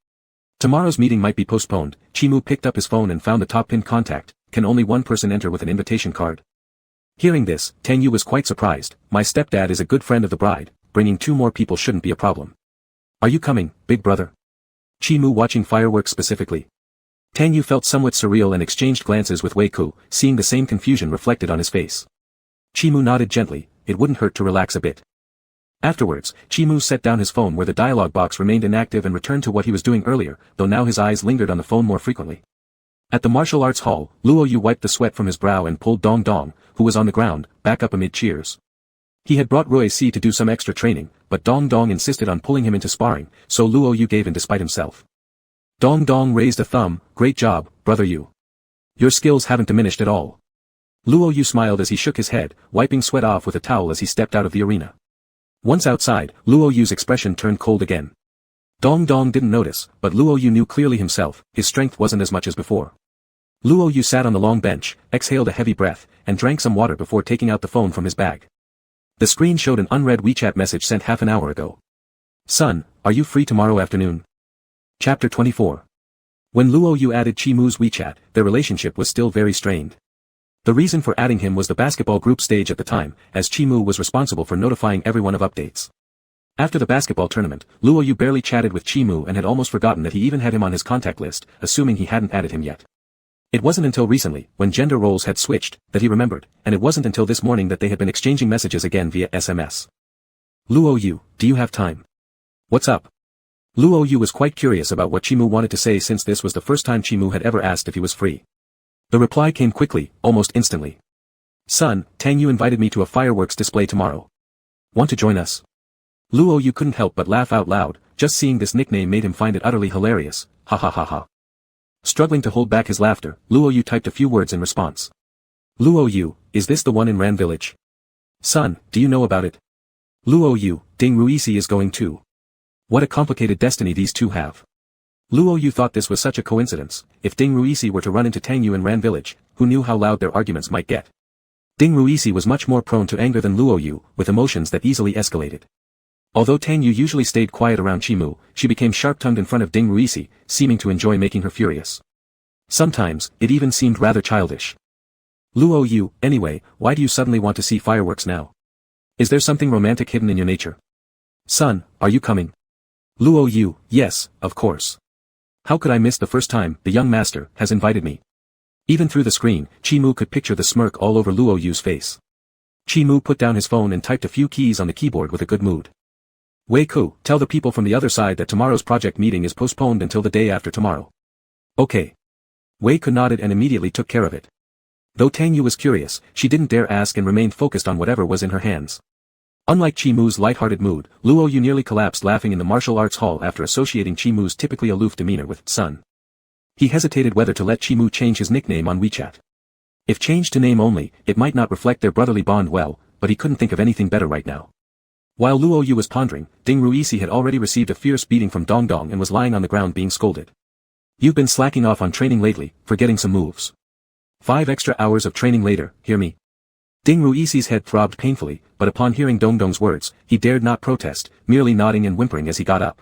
Tomorrow's meeting might be postponed. Chi Mu picked up his phone and found the top pinned contact, can only one person enter with an invitation card? Hearing this, Tang Yu was quite surprised, my stepdad is a good friend of the bride, bringing 2 more people shouldn't be a problem. Are you coming, big brother? Chi Mu watching fireworks specifically. Tang Yu felt somewhat surreal and exchanged glances with Wei Ku, seeing the same confusion reflected on his face. Chi Mu nodded gently, it wouldn't hurt to relax a bit. Afterwards, Chi Mu set down his phone where the dialogue box remained inactive and returned to what he was doing earlier, though now his eyes lingered on the phone more frequently. At the martial arts hall, Luo Yu wiped the sweat from his brow and pulled Dong Dong, who was on the ground, back up amid cheers. He had brought Roy C to do some extra training, but Dong Dong insisted on pulling him into sparring, so Luo Yu gave in despite himself. Dong Dong raised a thumb, great job, brother Yu. Your skills haven't diminished at all. Luo Yu smiled as he shook his head, wiping sweat off with a towel as he stepped out of the arena. Once outside, Luo Yu's expression turned cold again. Dong Dong didn't notice, but Luo Yu knew clearly himself, his strength wasn't as much as before. Luo Yu sat on the long bench, exhaled a heavy breath, and drank some water before taking out the phone from his bag. The screen showed an unread WeChat message sent half an hour ago. Son, are you free tomorrow afternoon? Chapter 24. When Luo Yu added Chi Mu's WeChat, their relationship was still very strained. The reason for adding him was the basketball group stage at the time, as Chi Mu was responsible for notifying everyone of updates. After the basketball tournament, Luo Yu barely chatted with Chi Mu and had almost forgotten that he even had him on his contact list, assuming he hadn't added him yet. It wasn't until recently, when gender roles had switched, that he remembered, and it wasn't until this morning that they had been exchanging messages again via SMS. Luo Yu, do you have time? What's up? Luo Yu was quite curious about what Chimu wanted to say since this was the first time Chimu had ever asked if he was free. The reply came quickly, almost instantly. Son, Tang Yu invited me to a fireworks display tomorrow. Want to join us? Luo Yu couldn't help but laugh out loud, just seeing this nickname made him find it utterly hilarious, ha ha ha ha. Struggling to hold back his laughter, Luo Yu typed a few words in response. Luo Yu, is this the one in Ran village? Son, do you know about it? Luo Yu, Ding Ruisi is going too. What a complicated destiny these two have. Luo Yu thought this was such a coincidence. If Ding Ruisi were to run into Tang Yu in Ran village, who knew how loud their arguments might get. Ding Ruisi was much more prone to anger than Luo Yu, with emotions that easily escalated. Although Tang Yu usually stayed quiet around Chimu, she became sharp-tongued in front of Ding Ruisi, seeming to enjoy making her furious. Sometimes, it even seemed rather childish. Luo Yu, anyway, why do you suddenly want to see fireworks now? Is there something romantic hidden in your nature? Son, are you coming? Luo Yu, yes, of course. How could I miss the first time the young master has invited me? Even through the screen, Chimu could picture the smirk all over Luo Yu's face. Chimu put down his phone and typed a few keys on the keyboard with a good mood. Wei Ku, tell the people from the other side that tomorrow's project meeting is postponed until the day after tomorrow. Okay. Wei Ku nodded and immediately took care of it. Though Tang Yu was curious, she didn't dare ask and remained focused on whatever was in her hands. Unlike Chimu's light-hearted mood, Luo Yu nearly collapsed laughing in the martial arts hall after associating Chimu's typically aloof demeanor with son. He hesitated whether to let Chimu change his nickname on WeChat. If changed to name only, it might not reflect their brotherly bond well, but he couldn't think of anything better right now. While Luo Yu was pondering, Ding Ruisi had already received a fierce beating from Dong Dong and was lying on the ground being scolded. You've been slacking off on training lately, forgetting some moves. 5 extra hours of training later, hear me? Ding Ruisi's head throbbed painfully, but upon hearing Dong Dong's words, he dared not protest, merely nodding and whimpering as he got up.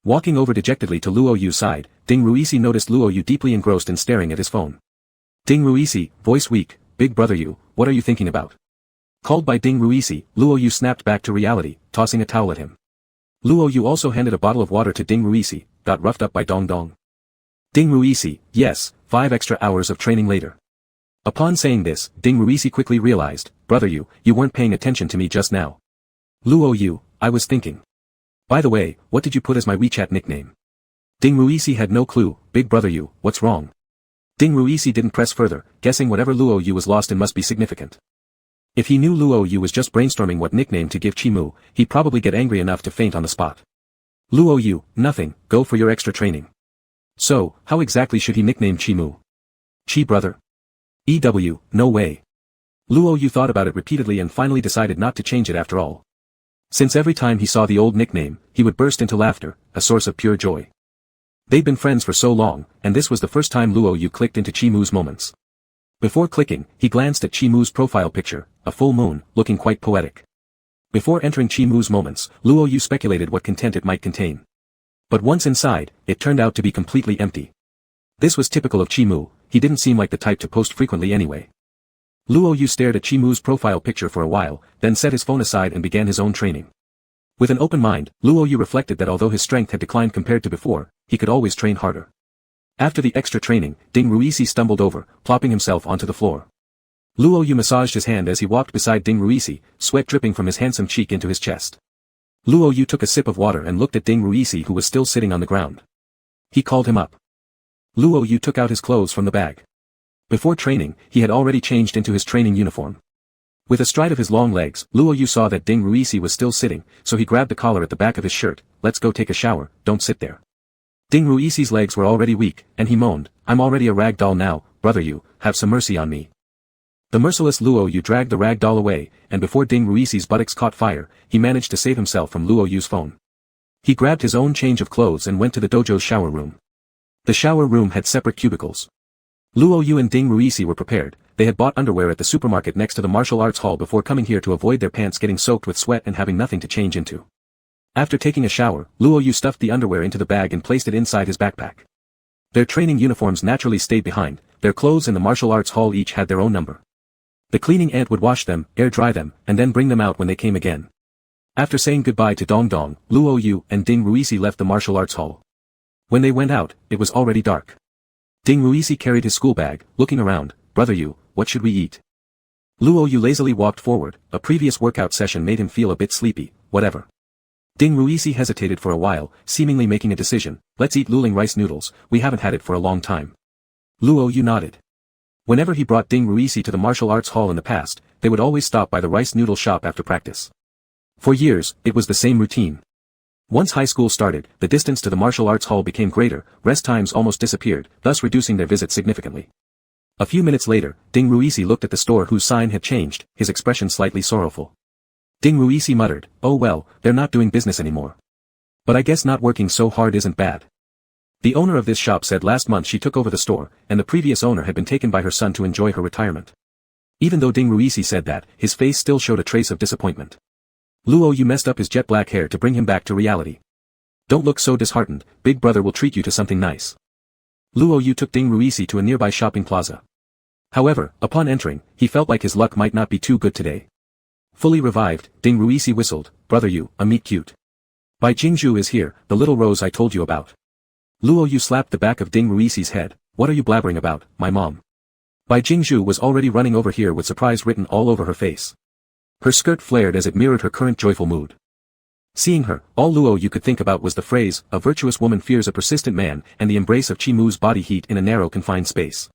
Walking over dejectedly to Luo Yu's side, Ding Ruisi noticed Luo Yu deeply engrossed and staring at his phone. Ding Ruisi, voice weak, big brother Yu, what are you thinking about? Called by Ding Ruisi, Luo Yu snapped back to reality, tossing a towel at him. Luo Yu also handed a bottle of water to Ding Ruisi, got roughed up by Dong Dong. Ding Ruisi, yes, 5 extra hours of training later. Upon saying this, Ding Ruisi quickly realized, brother Yu, you weren't paying attention to me just now. Luo Yu, I was thinking. By the way, what did you put as my WeChat nickname? Ding Ruisi had no clue, big brother Yu, what's wrong? Ding Ruisi didn't press further, guessing whatever Luo Yu was lost in must be significant. If he knew Luo Yu was just brainstorming what nickname to give Chimu, he'd probably get angry enough to faint on the spot. Luo Yu, nothing, go for your extra training. So, how exactly should he nickname Chimu? Chi brother? EW, no way. Luo Yu thought about it repeatedly and finally decided not to change it after all. Since every time he saw the old nickname, he would burst into laughter, a source of pure joy. They'd been friends for so long, and this was the first time Luo Yu clicked into Chimu's moments. Before clicking, he glanced at Chimu's profile picture, a full moon, looking quite poetic. Before entering Chimu's moments, Luo Yu speculated what content it might contain. But once inside, it turned out to be completely empty. This was typical of Chimu, he didn't seem like the type to post frequently anyway. Luo Yu stared at Chimu's profile picture for a while, then set his phone aside and began his own training. With an open mind, Luo Yu reflected that although his strength had declined compared to before, he could always train harder. After the extra training, Ding Ruisi stumbled over, plopping himself onto the floor. Luo Yu massaged his hand as he walked beside Ding Ruisi, sweat dripping from his handsome cheek into his chest. Luo Yu took a sip of water and looked at Ding Ruisi who was still sitting on the ground. He called him up. Luo Yu took out his clothes from the bag. Before training, he had already changed into his training uniform. With a stride of his long legs, Luo Yu saw that Ding Ruisi was still sitting, so he grabbed the collar at the back of his shirt, let's go take a shower, don't sit there. Ding Ruisi's legs were already weak, and he moaned, I'm already a rag doll now, brother Yu, have some mercy on me. The merciless Luo Yu dragged the rag doll away, and before Ding Ruisi's buttocks caught fire, he managed to save himself from Luo Yu's phone. He grabbed his own change of clothes and went to the dojo's shower room. The shower room had separate cubicles. Luo Yu and Ding Ruisi were prepared, they had bought underwear at the supermarket next to the martial arts hall before coming here to avoid their pants getting soaked with sweat and having nothing to change into. After taking a shower, Luo Yu stuffed the underwear into the bag and placed it inside his backpack. Their training uniforms naturally stayed behind, their clothes in the martial arts hall each had their own number. The cleaning ant would wash them, air dry them, and then bring them out when they came again. After saying goodbye to Dong Dong, Luo Yu and Ding Ruisi left the martial arts hall. When they went out, it was already dark. Ding Ruisi carried his school bag, looking around. Brother Yu, what should we eat? Luo Yu lazily walked forward. A previous workout session made him feel a bit sleepy. Whatever. Ding Ruisi hesitated for a while, seemingly making a decision. Let's eat luling rice noodles, we haven't had it for a long time. Luo Yu nodded. Whenever he brought Ding Ruisi to the martial arts hall in the past, they would always stop by the rice noodle shop after practice. For years, it was the same routine. Once high school started, the distance to the martial arts hall became greater, rest times almost disappeared, thus reducing their visit significantly. A few minutes later, Ding Ruisi looked at the store whose sign had changed, his expression slightly sorrowful. Ding Ruisi muttered, oh well, they're not doing business anymore. But I guess not working so hard isn't bad. The owner of this shop said last month she took over the store, and the previous owner had been taken by her son to enjoy her retirement. Even though Ding Ruisi said that, his face still showed a trace of disappointment. Luo Yu messed up his jet black hair to bring him back to reality. Don't look so disheartened, big brother will treat you to something nice. Luo Yu took Ding Ruisi to a nearby shopping plaza. However, upon entering, he felt like his luck might not be too good today. Fully revived, Ding Ruisi whistled, brother Yu, a meet cute. Bai Jingzhu is here, the little rose I told you about. Luo Yu slapped the back of Ding Ruisi's head. What are you blabbering about, my mom? Bai Jingzhu was already running over here with surprise written all over her face. Her skirt flared as it mirrored her current joyful mood. Seeing her, all Luo Yu could think about was the phrase, a virtuous woman fears a persistent man, and the embrace of Chimu's body heat in a narrow confined space.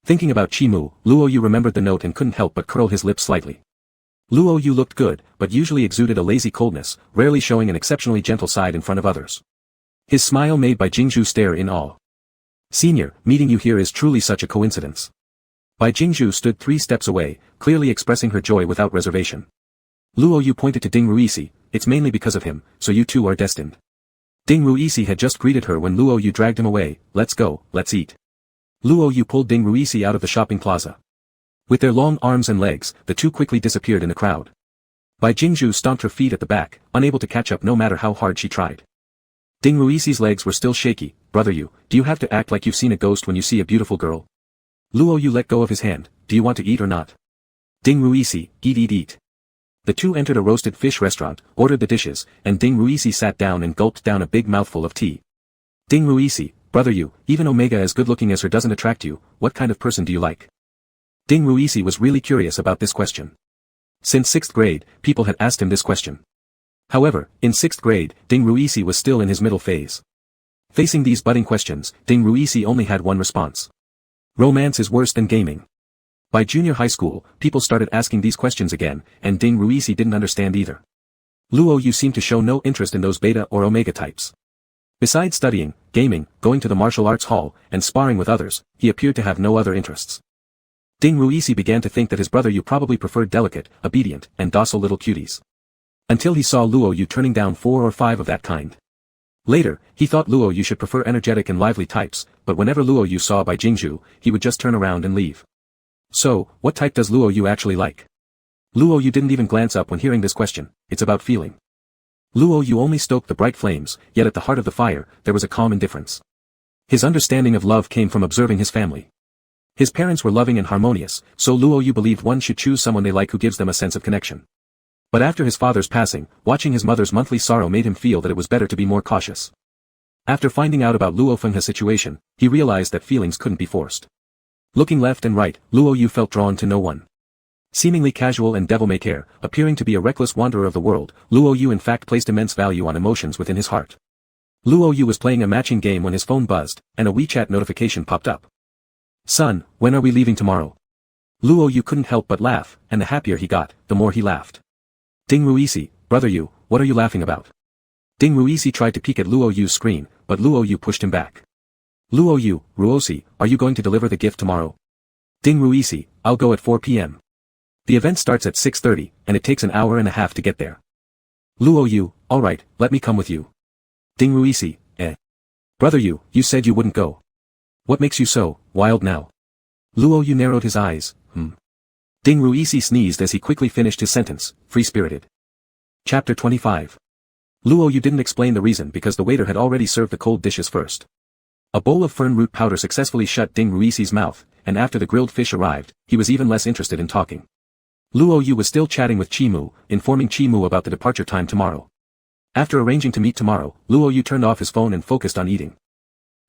Thinking about Chimu, Luo Yu remembered the note and couldn't help but curl his lips slightly. Luo Yu looked good, but usually exuded a lazy coldness, rarely showing an exceptionally gentle side in front of others. His smile made Bai Jingzhu stare in awe. Senior, meeting you here is truly such a coincidence. Bai Jingzhu stood 3 steps away, clearly expressing her joy without reservation. Luo Yu pointed to Ding Ruisi, it's mainly because of him, so you two are destined. Ding Ruisi had just greeted her when Luo Yu dragged him away. Let's go, let's eat. Luo Yu pulled Ding Ruisi out of the shopping plaza. With their long arms and legs, the two quickly disappeared in the crowd. Bai Jingzhu stomped her feet at the back, unable to catch up no matter how hard she tried. Ding Ruisi's legs were still shaky. Brother Yu, do you have to act like you've seen a ghost when you see a beautiful girl? Luo Yu let go of his hand. Do you want to eat or not? Ding Ruisi, eat. The two entered a roasted fish restaurant, ordered the dishes, and Ding Ruisi sat down and gulped down a big mouthful of tea. Ding Ruisi, brother Yu, even Omega as good looking as her doesn't attract you, what kind of person do you like? Ding Ruisi was really curious about this question. Since 6th grade, people had asked him this question. However, in 6th grade, Ding Ruisi was still in his middle phase. Facing these budding questions, Ding Ruisi only had one response. Romance is worse than gaming. By junior high school, people started asking these questions again, and Ding Ruisi didn't understand either. Luo Yu seemed to show no interest in those beta or omega types. Besides studying, gaming, going to the martial arts hall, and sparring with others, he appeared to have no other interests. Ding Ruisi began to think that his brother Yu probably preferred delicate, obedient, and docile little cuties. Until he saw Luo Yu turning down 4 or 5 of that kind. Later, he thought Luo Yu should prefer energetic and lively types, but whenever Luo Yu saw Bai Jingzhu, he would just turn around and leave. So, what type does Luo Yu actually like? Luo Yu didn't even glance up when hearing this question. It's about feeling. Luo Yu only stoked the bright flames, yet at the heart of the fire, there was a calm indifference. His understanding of love came from observing his family. His parents were loving and harmonious, so Luo Yu believed one should choose someone they like who gives them a sense of connection. But after his father's passing, watching his mother's monthly sorrow made him feel that it was better to be more cautious. After finding out about Luo Fenghe's situation, he realized that feelings couldn't be forced. Looking left and right, Luo Yu felt drawn to no one. Seemingly casual and devil-may-care, appearing to be a reckless wanderer of the world, Luo Yu in fact placed immense value on emotions within his heart. Luo Yu was playing a matching game when his phone buzzed, and a WeChat notification popped up. Son, when are we leaving tomorrow? Luo Yu couldn't help but laugh, and the happier he got, the more he laughed. Ding Ruisi, brother Yu, what are you laughing about? Ding Ruisi tried to peek at Luo Yu's screen, but Luo Yu pushed him back. Luo Yu, Ruosi, are you going to deliver the gift tomorrow? Ding Ruisi, I'll go at 4 p.m. The event starts at 6:30, and it takes an hour and a half to get there. Luo Yu, alright, let me come with you. Ding Ruisi, Brother Yu, you said you wouldn't go. What makes you so wild now? Luo Yu narrowed his eyes. Ding Ruisi sneezed as he quickly finished his sentence, free-spirited. Chapter 25. Luo Yu didn't explain the reason because the waiter had already served the cold dishes first. A bowl of fern root powder successfully shut Ding Ruisi's mouth, and after the grilled fish arrived, he was even less interested in talking. Luo Yu was still chatting with Chimu, informing Chimu about the departure time tomorrow. After arranging to meet tomorrow, Luo Yu turned off his phone and focused on eating.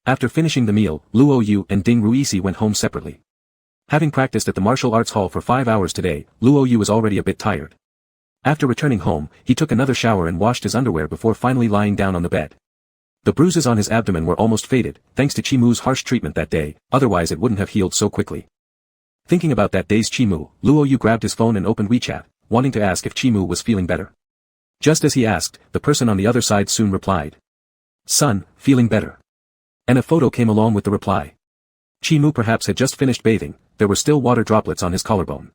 After finishing the meal, Luo Yu and Ding Ruisi went home separately. Having practiced at the martial arts hall for 5 hours today, Luo Yu was already a bit tired. After returning home, he took another shower and washed his underwear before finally lying down on the bed. The bruises on his abdomen were almost faded, thanks to Chimu's harsh treatment that day, otherwise it wouldn't have healed so quickly. Thinking about that day's Chimu, Luo Yu grabbed his phone and opened WeChat, wanting to ask if Chimu was feeling better. Just as he asked, the person on the other side soon replied. "Son, feeling better." And a photo came along with the reply. Chimu perhaps had just finished bathing, there were still water droplets on his collarbone.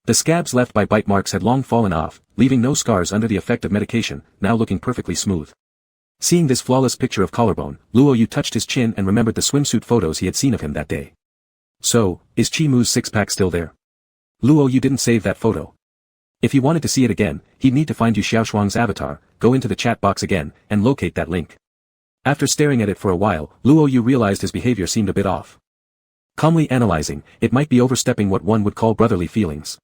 The scabs left by bite marks had long fallen off, leaving no scars under the effect of medication, now looking perfectly smooth. Seeing this flawless picture of collarbone, Luo Yu touched his chin and remembered the swimsuit photos he had seen of him that day. So, is Chimu's six-pack still there? Luo Yu didn't save that photo. If he wanted to see it again, he'd need to find Yu Xiaoshuang's avatar, go into the chat box again, and locate that link. After staring at it for a while, Luo Yu realized his behavior seemed a bit off. Calmly analyzing, it might be overstepping what one would call brotherly feelings.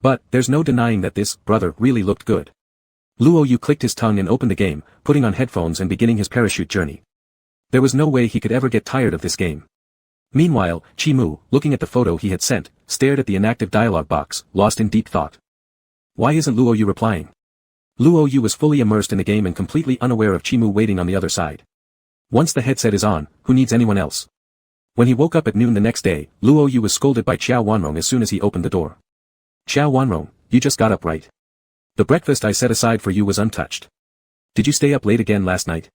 But, there's no denying that this brother really looked good. Luo Yu clicked his tongue and opened the game, putting on headphones and beginning his parachute journey. There was no way he could ever get tired of this game. Meanwhile, Chimu, looking at the photo he had sent, stared at the inactive dialogue box, lost in deep thought. Why isn't Luo Yu replying? Luo Yu was fully immersed in the game and completely unaware of Chimu waiting on the other side. Once the headset is on, who needs anyone else? When he woke up at noon the next day, Luo Yu was scolded by Qiao Wanrong as soon as he opened the door. "Qiao Wanrong, you just got up right? The breakfast I set aside for you was untouched. Did you stay up late again last night?"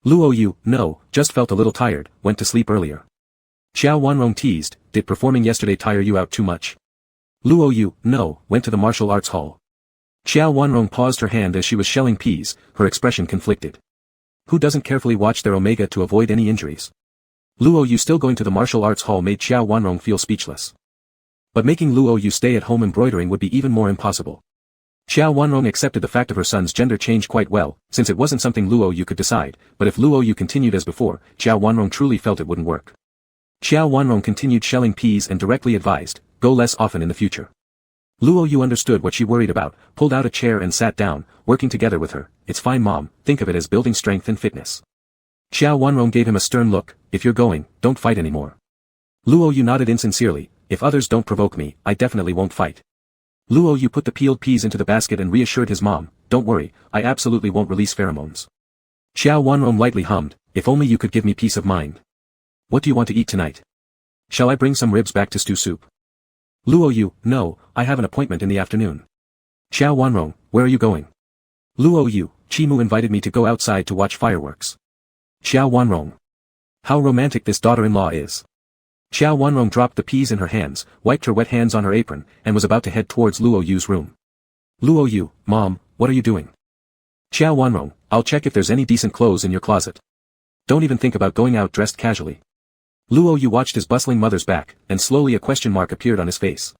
Luo Yu, no, just felt a little tired, went to sleep earlier. Qiao Wanrong teased, did performing yesterday tire you out too much? Luo Yu, no, went to the martial arts hall. Qiao Wanrong paused her hand as she was shelling peas, her expression conflicted. Who doesn't carefully watch their omega to avoid any injuries? Luo Yu still going to the martial arts hall made Qiao Wanrong feel speechless. But making Luo Yu stay at home embroidering would be even more impossible. Qiao Wanrong accepted the fact of her son's gender change quite well, since it wasn't something Luo Yu could decide, but if Luo Yu continued as before, Qiao Wanrong truly felt it wouldn't work. Qiao Wanrong continued shelling peas and directly advised, go less often in the future. Luo Yu understood what she worried about, pulled out a chair and sat down, working together with her. It's fine mom, think of it as building strength and fitness. Qiao Wanrong gave him a stern look, if you're going, don't fight anymore. Luo Yu nodded insincerely, if others don't provoke me, I definitely won't fight. Luo Yu put the peeled peas into the basket and reassured his mom, don't worry, I absolutely won't release pheromones. Qiao Wanrong lightly hummed, if only you could give me peace of mind. What do you want to eat tonight? Shall I bring some ribs back to stew soup? Luo Yu, no, I have an appointment in the afternoon. Qiao Wanrong, where are you going? Luo Yu, Chimu invited me to go outside to watch fireworks. Qiao Wanrong. How romantic this daughter-in-law is. Qiao Wanrong dropped the peas in her hands, wiped her wet hands on her apron, and was about to head towards Luo Yu's room. Luo Yu, Mom, what are you doing? Qiao Wanrong, I'll check if there's any decent clothes in your closet. Don't even think about going out dressed casually. Luo Yu watched his bustling mother's back, and slowly a question mark appeared on his face.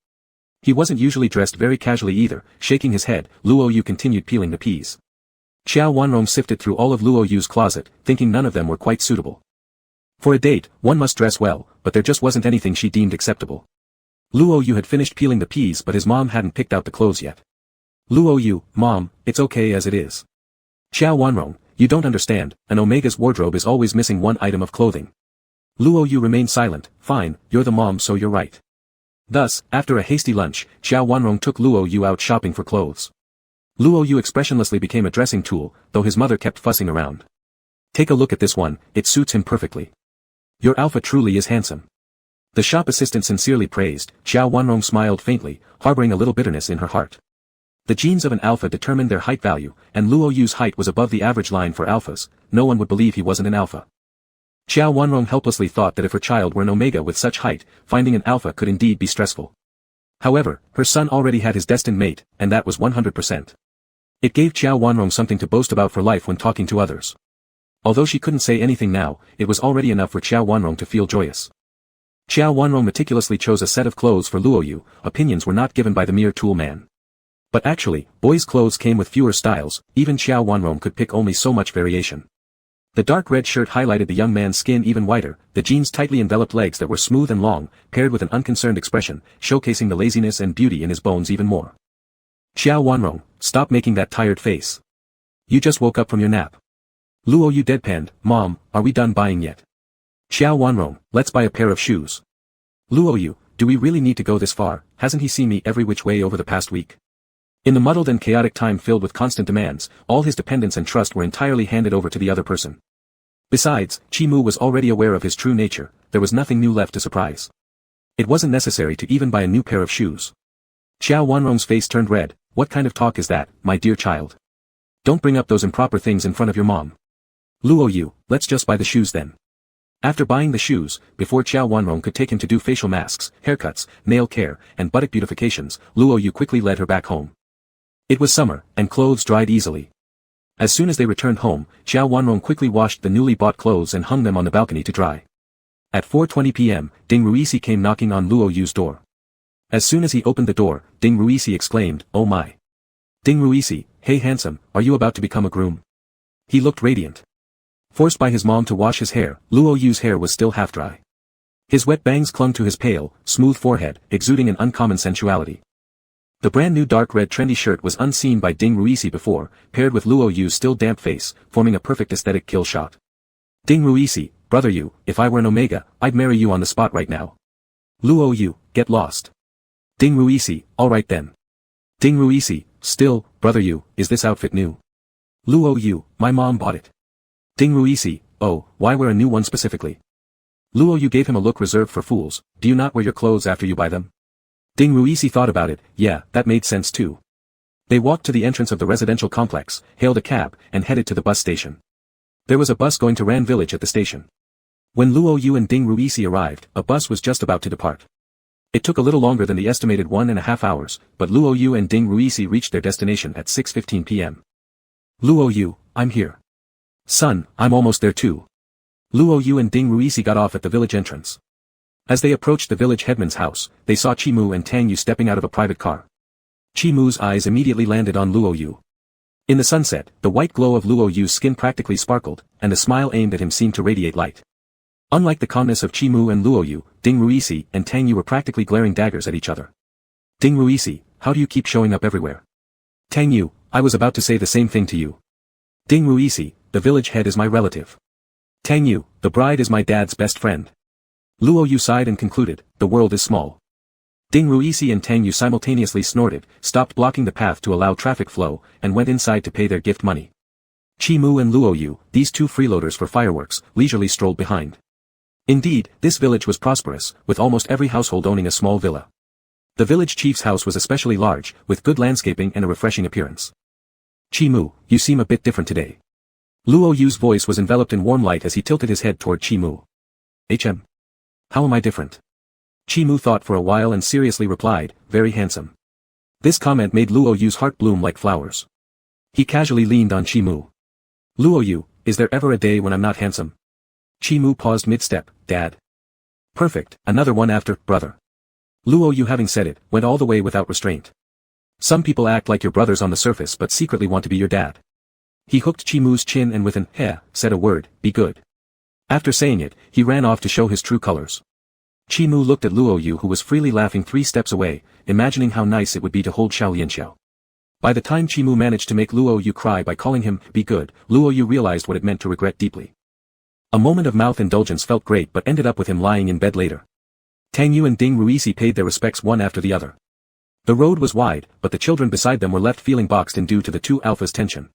He wasn't usually dressed very casually either. Shaking his head, Luo Yu continued peeling the peas. Qiao Wanrong sifted through all of Luo Yu's closet, thinking none of them were quite suitable. For a date, one must dress well, but there just wasn't anything she deemed acceptable. Luo Yu had finished peeling the peas but his mom hadn't picked out the clothes yet. Luo Yu, Mom, it's okay as it is. Qiao Wanrong, you don't understand, an Omega's wardrobe is always missing one item of clothing. Luo Yu remained silent, fine, you're the mom so you're right. Thus, after a hasty lunch, Qiao Wanrong took Luo Yu out shopping for clothes. Luo Yu expressionlessly became a dressing tool, though his mother kept fussing around. Take a look at this one, it suits him perfectly. Your alpha truly is handsome. The shop assistant sincerely praised. Qiao Wanrong smiled faintly, harboring a little bitterness in her heart. The genes of an alpha determined their height value, and Luo Yu's height was above the average line for alphas. No one would believe he wasn't an alpha. Qiao Wanrong helplessly thought that if her child were an omega with such height, finding an alpha could indeed be stressful. However, her son already had his destined mate, and that was 100%. It gave Qiao Wanrong something to boast about for life when talking to others. Although she couldn't say anything now, it was already enough for Qiao Wanrong to feel joyous. Qiao Wanrong meticulously chose a set of clothes for Luo Yu. Opinions were not given by the mere tool man. But actually, boys' clothes came with fewer styles, even Qiao Wanrong could pick only so much variation. The dark red shirt highlighted the young man's skin even whiter, the jeans tightly enveloped legs that were smooth and long, paired with an unconcerned expression, showcasing the laziness and beauty in his bones even more. Qiao Wanrong, stop making that tired face. You just woke up from your nap. Luo Yu deadpanned, Mom, are we done buying yet? Xiao Wanrong, let's buy a pair of shoes. Luo Yu, do we really need to go this far? Hasn't he seen me every which way over the past week? In the muddled and chaotic time filled with constant demands, all his dependence and trust were entirely handed over to the other person. Besides, Chi Mu was already aware of his true nature, there was nothing new left to surprise. It wasn't necessary to even buy a new pair of shoes. Xiao Wanrong's face turned red. What kind of talk is that, my dear child? Don't bring up those improper things in front of your mom. Luo Yu, let's just buy the shoes then. After buying the shoes, before Xiao Wanrong could take him to do facial masks, haircuts, nail care, and buttock beautifications, Luo Yu quickly led her back home. It was summer, and clothes dried easily. As soon as they returned home, Xiao Wanrong quickly washed the newly bought clothes and hung them on the balcony to dry. At 4:20 p.m., Ding Ruisi came knocking on Luo Yu's door. As soon as he opened the door, Ding Ruisi exclaimed, "Oh my." Ding Ruisi, hey handsome, are you about to become a groom? He looked radiant. Forced by his mom to wash his hair, Luo Yu's hair was still half dry. His wet bangs clung to his pale, smooth forehead, exuding an uncommon sensuality. The brand new dark red trendy shirt was unseen by Ding Ruisi before, paired with Luo Yu's still damp face, forming a perfect aesthetic kill shot. Ding Ruisi, brother Yu, if I were an Omega, I'd marry you on the spot right now. Luo Yu, get lost. Ding Ruisi, alright then. Ding Ruisi, still, brother Yu, is this outfit new? Luo Yu, my mom bought it. Ding Ruisi, oh, why wear a new one specifically? Luo Yu gave him a look reserved for fools, do you not wear your clothes after you buy them? Ding Ruisi thought about it, yeah, that made sense too. They walked to the entrance of the residential complex, hailed a cab, and headed to the bus station. There was a bus going to Ran village at the station. When Luo Yu and Ding Ruisi arrived, a bus was just about to depart. It took a little longer than the estimated 1.5 hours, but Luo Yu and Ding Ruisi reached their destination at 6:15 p.m. Luo Yu, I'm here. Son, I'm almost there too. Luo Yu and Ding Ruisi got off at the village entrance. As they approached the village headman's house, they saw Chi Mu and Tang Yu stepping out of a private car. Chi Mu's eyes immediately landed on Luo Yu. In the sunset, the white glow of Luo Yu's skin practically sparkled, and the smile aimed at him seemed to radiate light. Unlike the calmness of Chi Mu and Luo Yu, Ding Ruisi and Tang Yu were practically glaring daggers at each other. Ding Ruisi, how do you keep showing up everywhere? Tang Yu, I was about to say the same thing to you. Ding Ruisi, the village head is my relative. Tang Yu, the bride is my dad's best friend. Luo Yu sighed and concluded, the world is small. Ding Ruisi and Tang Yu simultaneously snorted, stopped blocking the path to allow traffic flow, and went inside to pay their gift money. Chi Mu and Luo Yu, these two freeloaders for fireworks, leisurely strolled behind. Indeed, this village was prosperous, with almost every household owning a small villa. The village chief's house was especially large, with good landscaping and a refreshing appearance. Chi Mu, you seem a bit different today. Luo Yu's voice was enveloped in warm light as he tilted his head toward Chi Mu. How am I different? Chi Mu thought for a while and seriously replied, very handsome. This comment made Luo Yu's heart bloom like flowers. He casually leaned on Chi Mu. Luo Yu, is there ever a day when I'm not handsome? Chi Mu paused mid-step, Dad. Perfect, another one after, brother. Luo Yu having said it, went all the way without restraint. Some people act like your brothers on the surface but secretly want to be your dad. He hooked Chi Mu's chin and with an heh, said a word, be good. After saying it, he ran off to show his true colors. Chi Mu looked at Luo Yu who was freely laughing 3 steps away, imagining how nice it would be to hold Xiao Lianxiao. By the time Chi Mu managed to make Luo Yu cry by calling him, be good, Luo Yu realized what it meant to regret deeply. A moment of mouth indulgence felt great but ended up with him lying in bed later. Tang Yu and Ding Ruisi paid their respects one after the other. The road was wide, but the children beside them were left feeling boxed in due to the two alphas' tension.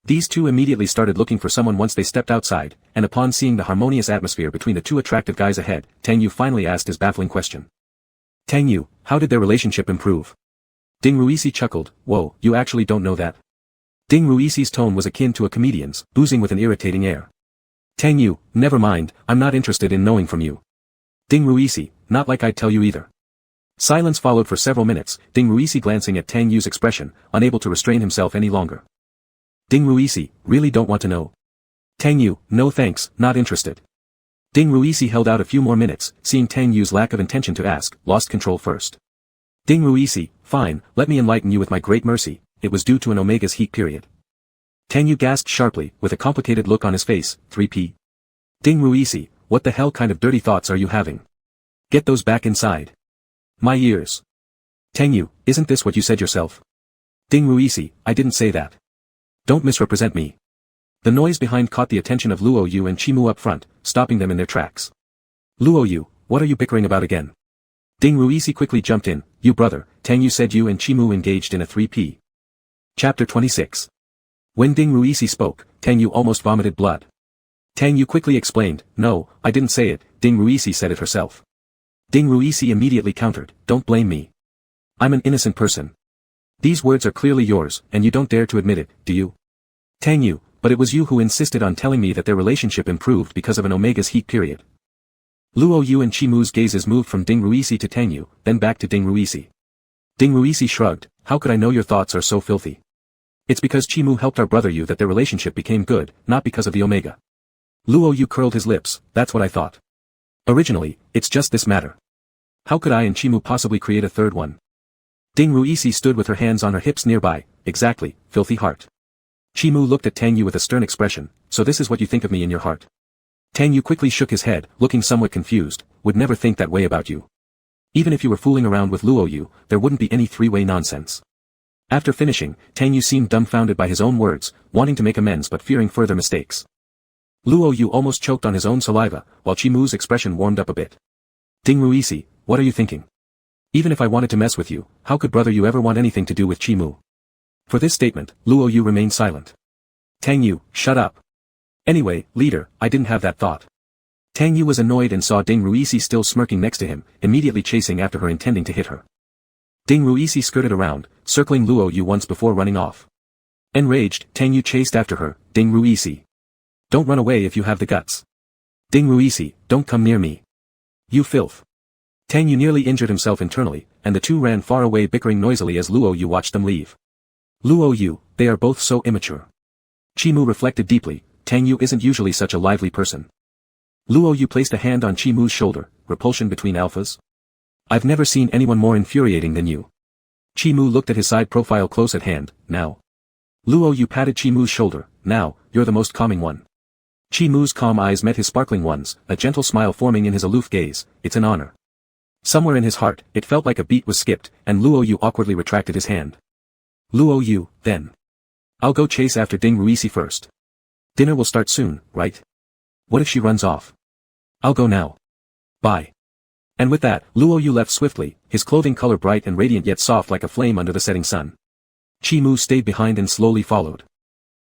These two immediately started looking for someone once they stepped outside, and upon seeing the harmonious atmosphere between the two attractive guys ahead, Tang Yu finally asked his baffling question. Tang Yu, how did their relationship improve? Ding Ruisi chuckled, whoa, you actually don't know that? Ding Ruisi's tone was akin to a comedian's, boozing with an irritating air. Tang Yu, never mind, I'm not interested in knowing from you. Ding Ruisi, not like I'd tell you either. Silence followed for several minutes, Ding Ruisi glancing at Tang Yu's expression, unable to restrain himself any longer. Ding Ruisi, really don't want to know. Tang Yu, no thanks, not interested. Ding Ruisi held out a few more minutes, seeing Tang Yu's lack of intention to ask, lost control first. Ding Ruisi, fine, let me enlighten you with my great mercy, it was due to an Omega's heat period. Tang Yu gasped sharply, with a complicated look on his face, 3p. Ding Ruisi, what the hell kind of dirty thoughts are you having? Get those back inside. My ears. Tang Yu, isn't this what you said yourself? Ding Ruisi, I didn't say that. Don't misrepresent me. The noise behind caught the attention of Luo Yu and Chimu up front, stopping them in their tracks. Luo Yu, what are you bickering about again? Ding Ruisi quickly jumped in. You brother, Tang Yu said you and Chimu engaged in a 3P. Chapter 26. When Ding Ruisi spoke, Tang Yu almost vomited blood. Tang Yu quickly explained, no, I didn't say it, Ding Ruisi said it herself. Ding Ruisi immediately countered, don't blame me. I'm an innocent person. These words are clearly yours, and you don't dare to admit it, do you? Tang Yu, but it was you who insisted on telling me that their relationship improved because of an Omega's heat period. Luo Yu and Chimu's gazes moved from Ding Ruisi to Tang Yu, then back to Ding Ruisi. Ding Ruisi shrugged, how could I know your thoughts are so filthy? It's because Chimu helped our brother Yu that their relationship became good, not because of the Omega. Luo Yu curled his lips, that's what I thought. Originally, it's just this matter. How could I and Chimu possibly create a third one? Ding Ruisi stood with her hands on her hips nearby, exactly, filthy heart. Chimu looked at Tang Yu with a stern expression, so this is what you think of me in your heart. Tang Yu quickly shook his head, looking somewhat confused, would never think that way about you. Even if you were fooling around with Luo Yu, there wouldn't be any three-way nonsense. After finishing, Tang Yu seemed dumbfounded by his own words, wanting to make amends but fearing further mistakes. Luo Yu almost choked on his own saliva, while Chimu's expression warmed up a bit. Ding Ruisi, what are you thinking? Even if I wanted to mess with you, how could brother Yu ever want anything to do with Chimu? For this statement, Luo Yu remained silent. Tang Yu, shut up. Anyway, leader, I didn't have that thought. Tang Yu was annoyed and saw Ding Ruisi still smirking next to him, immediately chasing after her intending to hit her. Ding Ruisi skirted around, circling Luo Yu once before running off. Enraged, Tang Yu chased after her, Ding Ruisi. Don't run away if you have the guts. Ding Ruisi, don't come near me. You filth. Tang Yu nearly injured himself internally, and the two ran far away bickering noisily as Luo Yu watched them leave. Luo Yu, they are both so immature. Chimu reflected deeply, Tang Yu isn't usually such a lively person. Luo Yu placed a hand on Chimu's shoulder, repulsion between alphas? I've never seen anyone more infuriating than you. Chimu looked at his side profile close at hand, now. Luo Yu patted Chimu's shoulder, now, you're the most calming one. Chimu's calm eyes met his sparkling ones, a gentle smile forming in his aloof gaze, it's an honor. Somewhere in his heart, it felt like a beat was skipped, and Luo Yu awkwardly retracted his hand. Luo Yu, then. I'll go chase after Ding Ruisi first. Dinner will start soon, right? What if she runs off? I'll go now. Bye. And with that, Luo Yu left swiftly, his clothing color bright and radiant yet soft like a flame under the setting sun. Chimu stayed behind and slowly followed.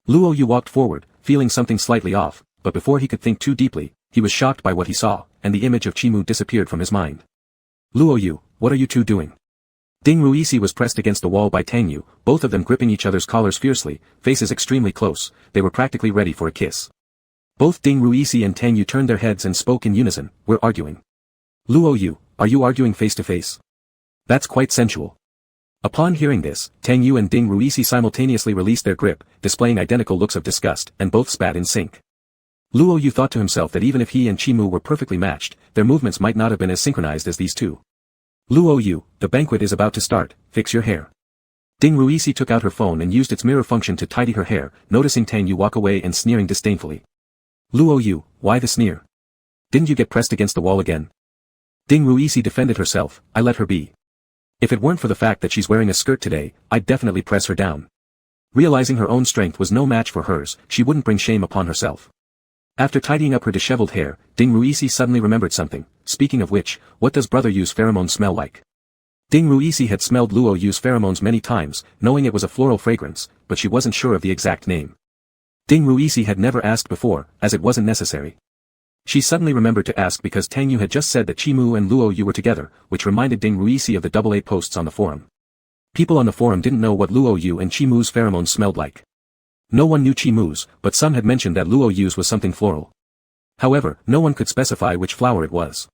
Luo Yu walked forward, feeling something slightly off, but before he could think too deeply, he was shocked by what he saw, and the image of Chimu disappeared from his mind. Luo Yu, what are you two doing? Ding Ruisi was pressed against the wall by Tang Yu, both of them gripping each other's collars fiercely, faces extremely close, they were practically ready for a kiss. Both Ding Ruisi and Tang Yu turned their heads and spoke in unison, we're arguing. Luo Yu, are you arguing face to face? That's quite sensual. Upon hearing this, Tang Yu and Ding Ruisi simultaneously released their grip, displaying identical looks of disgust, and both spat in sync. Luo Yu thought to himself that even if he and Chimu were perfectly matched, their movements might not have been as synchronized as these two. Luo Yu, the banquet is about to start, fix your hair. Ding Ruisi took out her phone and used its mirror function to tidy her hair, noticing Tang Yu walk away and sneering disdainfully. Luo Yu, why the sneer? Didn't you get pressed against the wall again? Ding Ruisi defended herself, I let her be. If it weren't for the fact that she's wearing a skirt today, I'd definitely press her down. Realizing her own strength was no match for hers, she wouldn't bring shame upon herself. After tidying up her disheveled hair, Ding Ruisi suddenly remembered something, speaking of which, what does brother Yu's pheromone smell like? Ding Ruisi had smelled Luo Yu's pheromones many times, knowing it was a floral fragrance, but she wasn't sure of the exact name. Ding Ruisi had never asked before, as it wasn't necessary. She suddenly remembered to ask because Tang Yu had just said that Chimu and Luo Yu were together, which reminded Ding Ruisi of the AA posts on the forum. People on the forum didn't know what Luo Yu and Chimu's pheromones smelled like. No one knew Chimu's, but some had mentioned that Luo Yu's was something floral. However, no one could specify which flower it was.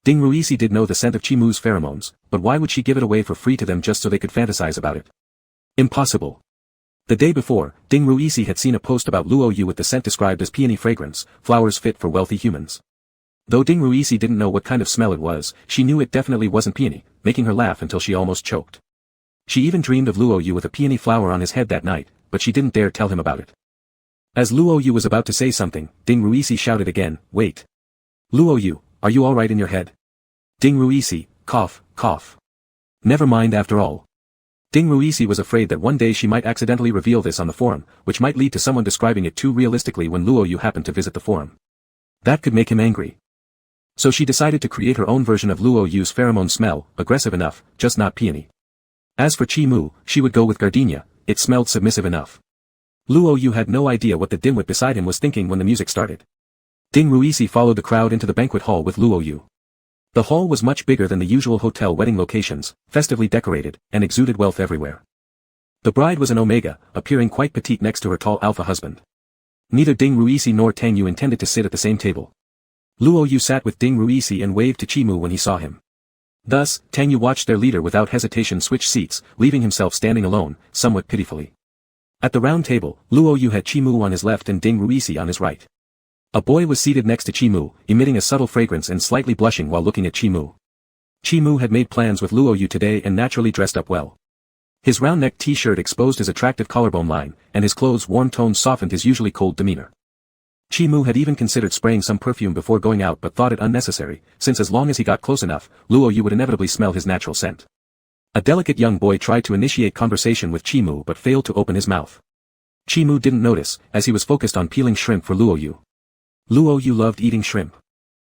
Ding Ruisi did know the scent of Chimu's pheromones, but why would she give it away for free to them just so they could fantasize about it? Impossible. The day before, Ding Ruisi had seen a post about Luo Yu with the scent described as peony fragrance, flowers fit for wealthy humans. Though Ding Ruisi didn't know what kind of smell it was, she knew it definitely wasn't peony, making her laugh until she almost choked. She even dreamed of Luo Yu with a peony flower on his head that night, but she didn't dare tell him about it. As Luo Yu was about to say something, Ding Ruisi shouted again, wait. Luo Yu, are you alright in your head? Ding Ruisi, cough, cough. Never mind after all. Ding Ruisi was afraid that one day she might accidentally reveal this on the forum, which might lead to someone describing it too realistically when Luo Yu happened to visit the forum. That could make him angry. So she decided to create her own version of Luo Yu's pheromone smell, aggressive enough, just not peony. As for Chi Mu, she would go with gardenia, it smelled submissive enough. Luo Yu had no idea what the dimwit beside him was thinking when the music started. Ding Ruisi followed the crowd into the banquet hall with Luo Yu. The hall was much bigger than the usual hotel wedding locations, festively decorated, and exuded wealth everywhere. The bride was an omega, appearing quite petite next to her tall alpha husband. Neither Ding Ruisi nor Tang Yu intended to sit at the same table. Luo Yu sat with Ding Ruisi and waved to Chi Mu when he saw him. Thus, Tang Yu watched their leader without hesitation switch seats, leaving himself standing alone, somewhat pitifully. At the round table, Luo Yu had Chi Mu on his left and Ding Ruisi on his right. A boy was seated next to Chi Mu, emitting a subtle fragrance and slightly blushing while looking at Chi Mu. Chi Mu had made plans with Luo Yu today and naturally dressed up well. His round-necked t-shirt exposed his attractive collarbone line, and his clothes' warm tones softened his usually cold demeanor. Chi Mu had even considered spraying some perfume before going out but thought it unnecessary, since as long as he got close enough, Luo Yu would inevitably smell his natural scent. A delicate young boy tried to initiate conversation with Chi Mu but failed to open his mouth. Chi Mu didn't notice, as he was focused on peeling shrimp for Luo Yu. Luo Yu loved eating shrimp.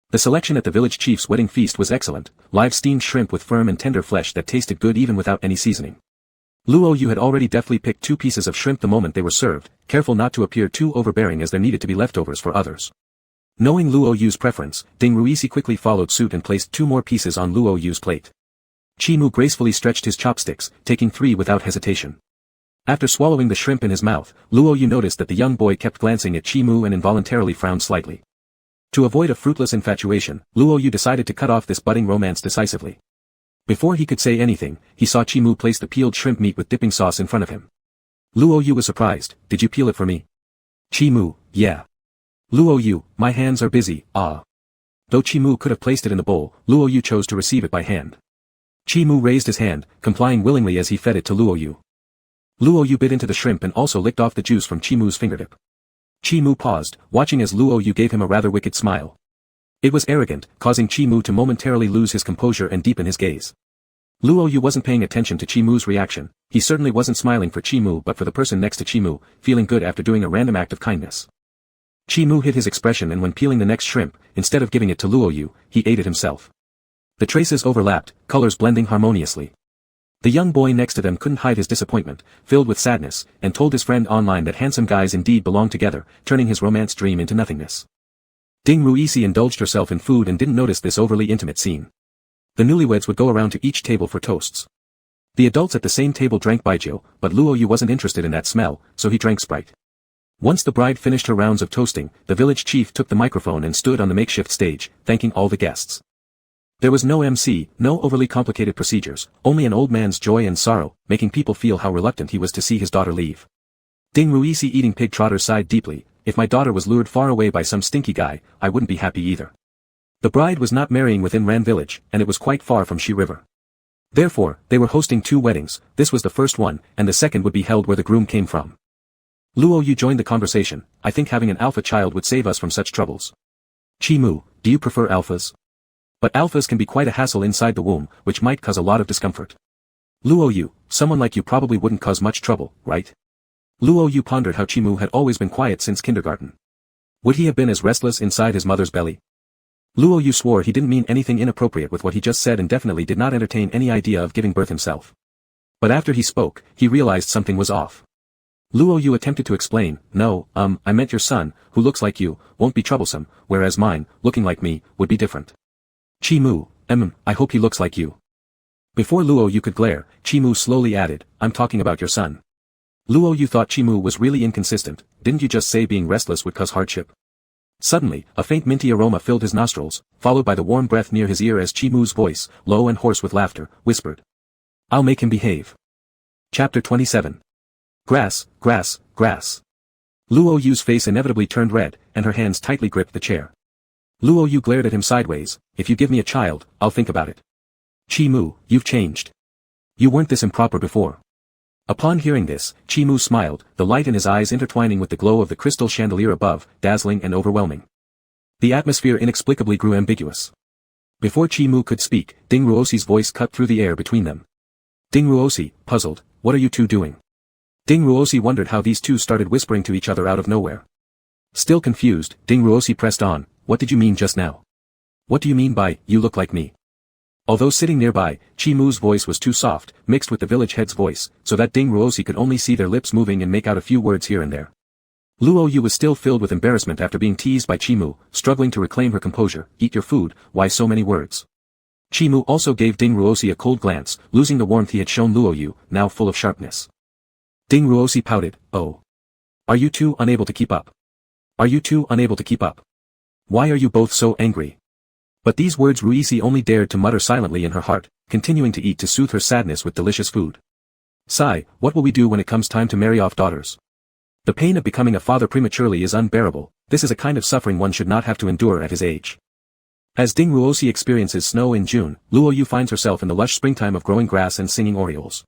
The selection at the village chief's wedding feast was excellent, live steamed shrimp with firm and tender flesh that tasted good even without any seasoning. Luo Yu had already deftly picked 2 pieces of shrimp the moment they were served, careful not to appear too overbearing as there needed to be leftovers for others. Knowing Luo Yu's preference, Ding Ruisi quickly followed suit and placed 2 more pieces on Luo Yu's plate. Chi Mu gracefully stretched his chopsticks, taking 3 without hesitation. After swallowing the shrimp in his mouth, Luo Yu noticed that the young boy kept glancing at Chi Mu and involuntarily frowned slightly. To avoid a fruitless infatuation, Luo Yu decided to cut off this budding romance decisively. Before he could say anything, he saw Chi Mu place the peeled shrimp meat with dipping sauce in front of him. Luo Yu was surprised. Did you peel it for me? Chi Mu, yeah. Luo Yu, my hands are busy, ah. Though Chi Mu could have placed it in the bowl, Luo Yu chose to receive it by hand. Chi Mu raised his hand, complying willingly as he fed it to Luo Yu. Luo Yu bit into the shrimp and also licked off the juice from Chi Mu's fingertip. Chi Mu paused, watching as Luo Yu gave him a rather wicked smile. It was arrogant, causing Chi Mu to momentarily lose his composure and deepen his gaze. Luo Yu wasn't paying attention to Chi Mu's reaction. He certainly wasn't smiling for Chi Mu but for the person next to Chi Mu, feeling good after doing a random act of kindness. Chi Mu hid his expression and when peeling the next shrimp, instead of giving it to Luo Yu, he ate it himself. The traces overlapped, colors blending harmoniously. The young boy next to them couldn't hide his disappointment, filled with sadness, and told his friend online that handsome guys indeed belong together, turning his romance dream into nothingness. Ding Ruisi indulged herself in food and didn't notice this overly intimate scene. The newlyweds would go around to each table for toasts. The adults at the same table drank baijiu, but Luo Yu wasn't interested in that smell, so he drank Sprite. Once the bride finished her rounds of toasting, the village chief took the microphone and stood on the makeshift stage, thanking all the guests. There was no MC, no overly complicated procedures, only an old man's joy and sorrow, making people feel how reluctant he was to see his daughter leave. Ding Ruisi eating pig trotter sighed deeply. If my daughter was lured far away by some stinky guy, I wouldn't be happy either. The bride was not marrying within Ran village, and it was quite far from Shi River. Therefore, they were hosting 2 weddings, this was the first one, and the second would be held where the groom came from. Luo Yu joined the conversation. I think having an alpha child would save us from such troubles. Chi Mu, do you prefer alphas? But alphas can be quite a hassle inside the womb, which might cause a lot of discomfort. Luo Yu, someone like you probably wouldn't cause much trouble, right? Luo Yu pondered how Chi Mu had always been quiet since kindergarten. Would he have been as restless inside his mother's belly? Luo Yu swore he didn't mean anything inappropriate with what he just said and definitely did not entertain any idea of giving birth himself. But after he spoke, he realized something was off. Luo Yu attempted to explain, no, I meant your son, who looks like you, won't be troublesome, whereas mine, looking like me, would be different. Chi Mu, I hope he looks like you. Before Luo Yu could glare, Chi Mu slowly added, I'm talking about your son. Luo Yu thought Chi Mu was really inconsistent. Didn't you just say being restless would cause hardship? Suddenly, a faint minty aroma filled his nostrils, followed by the warm breath near his ear as Chi Mu's voice, low and hoarse with laughter, whispered. I'll make him behave. Chapter 27. Grass, grass, grass. Luo Yu's face inevitably turned red, and her hands tightly gripped the chair. Luo Yu glared at him sideways. If you give me a child, I'll think about it. Chi Mu, you've changed. You weren't this improper before. Upon hearing this, Chi Mu smiled, the light in his eyes intertwining with the glow of the crystal chandelier above, dazzling and overwhelming. The atmosphere inexplicably grew ambiguous. Before Chi Mu could speak, Ding Ruosi's voice cut through the air between them. Ding Ruosi, puzzled, what are you two doing? Ding Ruosi wondered how these two started whispering to each other out of nowhere. Still confused, Ding Ruosi pressed on, what did you mean just now? What do you mean by, you look like me? Although sitting nearby, Chi Mu's voice was too soft, mixed with the village head's voice, so that Ding Ruosi could only see their lips moving and make out a few words here and there. Luo Yu was still filled with embarrassment after being teased by Chi Mu, struggling to reclaim her composure. Eat your food, why so many words? Chi Mu also gave Ding Ruosi a cold glance, losing the warmth he had shown Luo Yu, now full of sharpness. Ding Ruosi pouted, oh. Are you two unable to keep up? Are you two unable to keep up? Why are you both so angry? But these words Ruisi only dared to mutter silently in her heart, continuing to eat to soothe her sadness with delicious food. Sigh, what will we do when it comes time to marry off daughters? The pain of becoming a father prematurely is unbearable, this is a kind of suffering one should not have to endure at his age. As Ding Ruosi experiences snow in June, Luo Yu finds herself in the lush springtime of growing grass and singing orioles.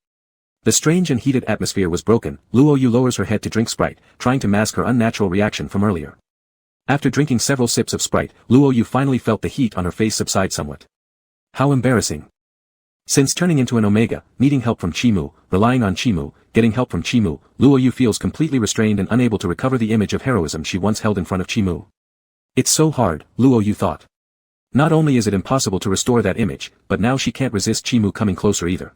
The strange and heated atmosphere was broken, Luo Yu lowers her head to drink Sprite, trying to mask her unnatural reaction from earlier. After drinking several sips of Sprite, Luo Yu finally felt the heat on her face subside somewhat. How embarrassing. Since turning into an Omega, needing help from Chi Mu, relying on Chi Mu, getting help from Chi Mu, Luo Yu feels completely restrained and unable to recover the image of heroism she once held in front of Chi Mu. It's so hard, Luo Yu thought. Not only is it impossible to restore that image, but now she can't resist Chi Mu coming closer either.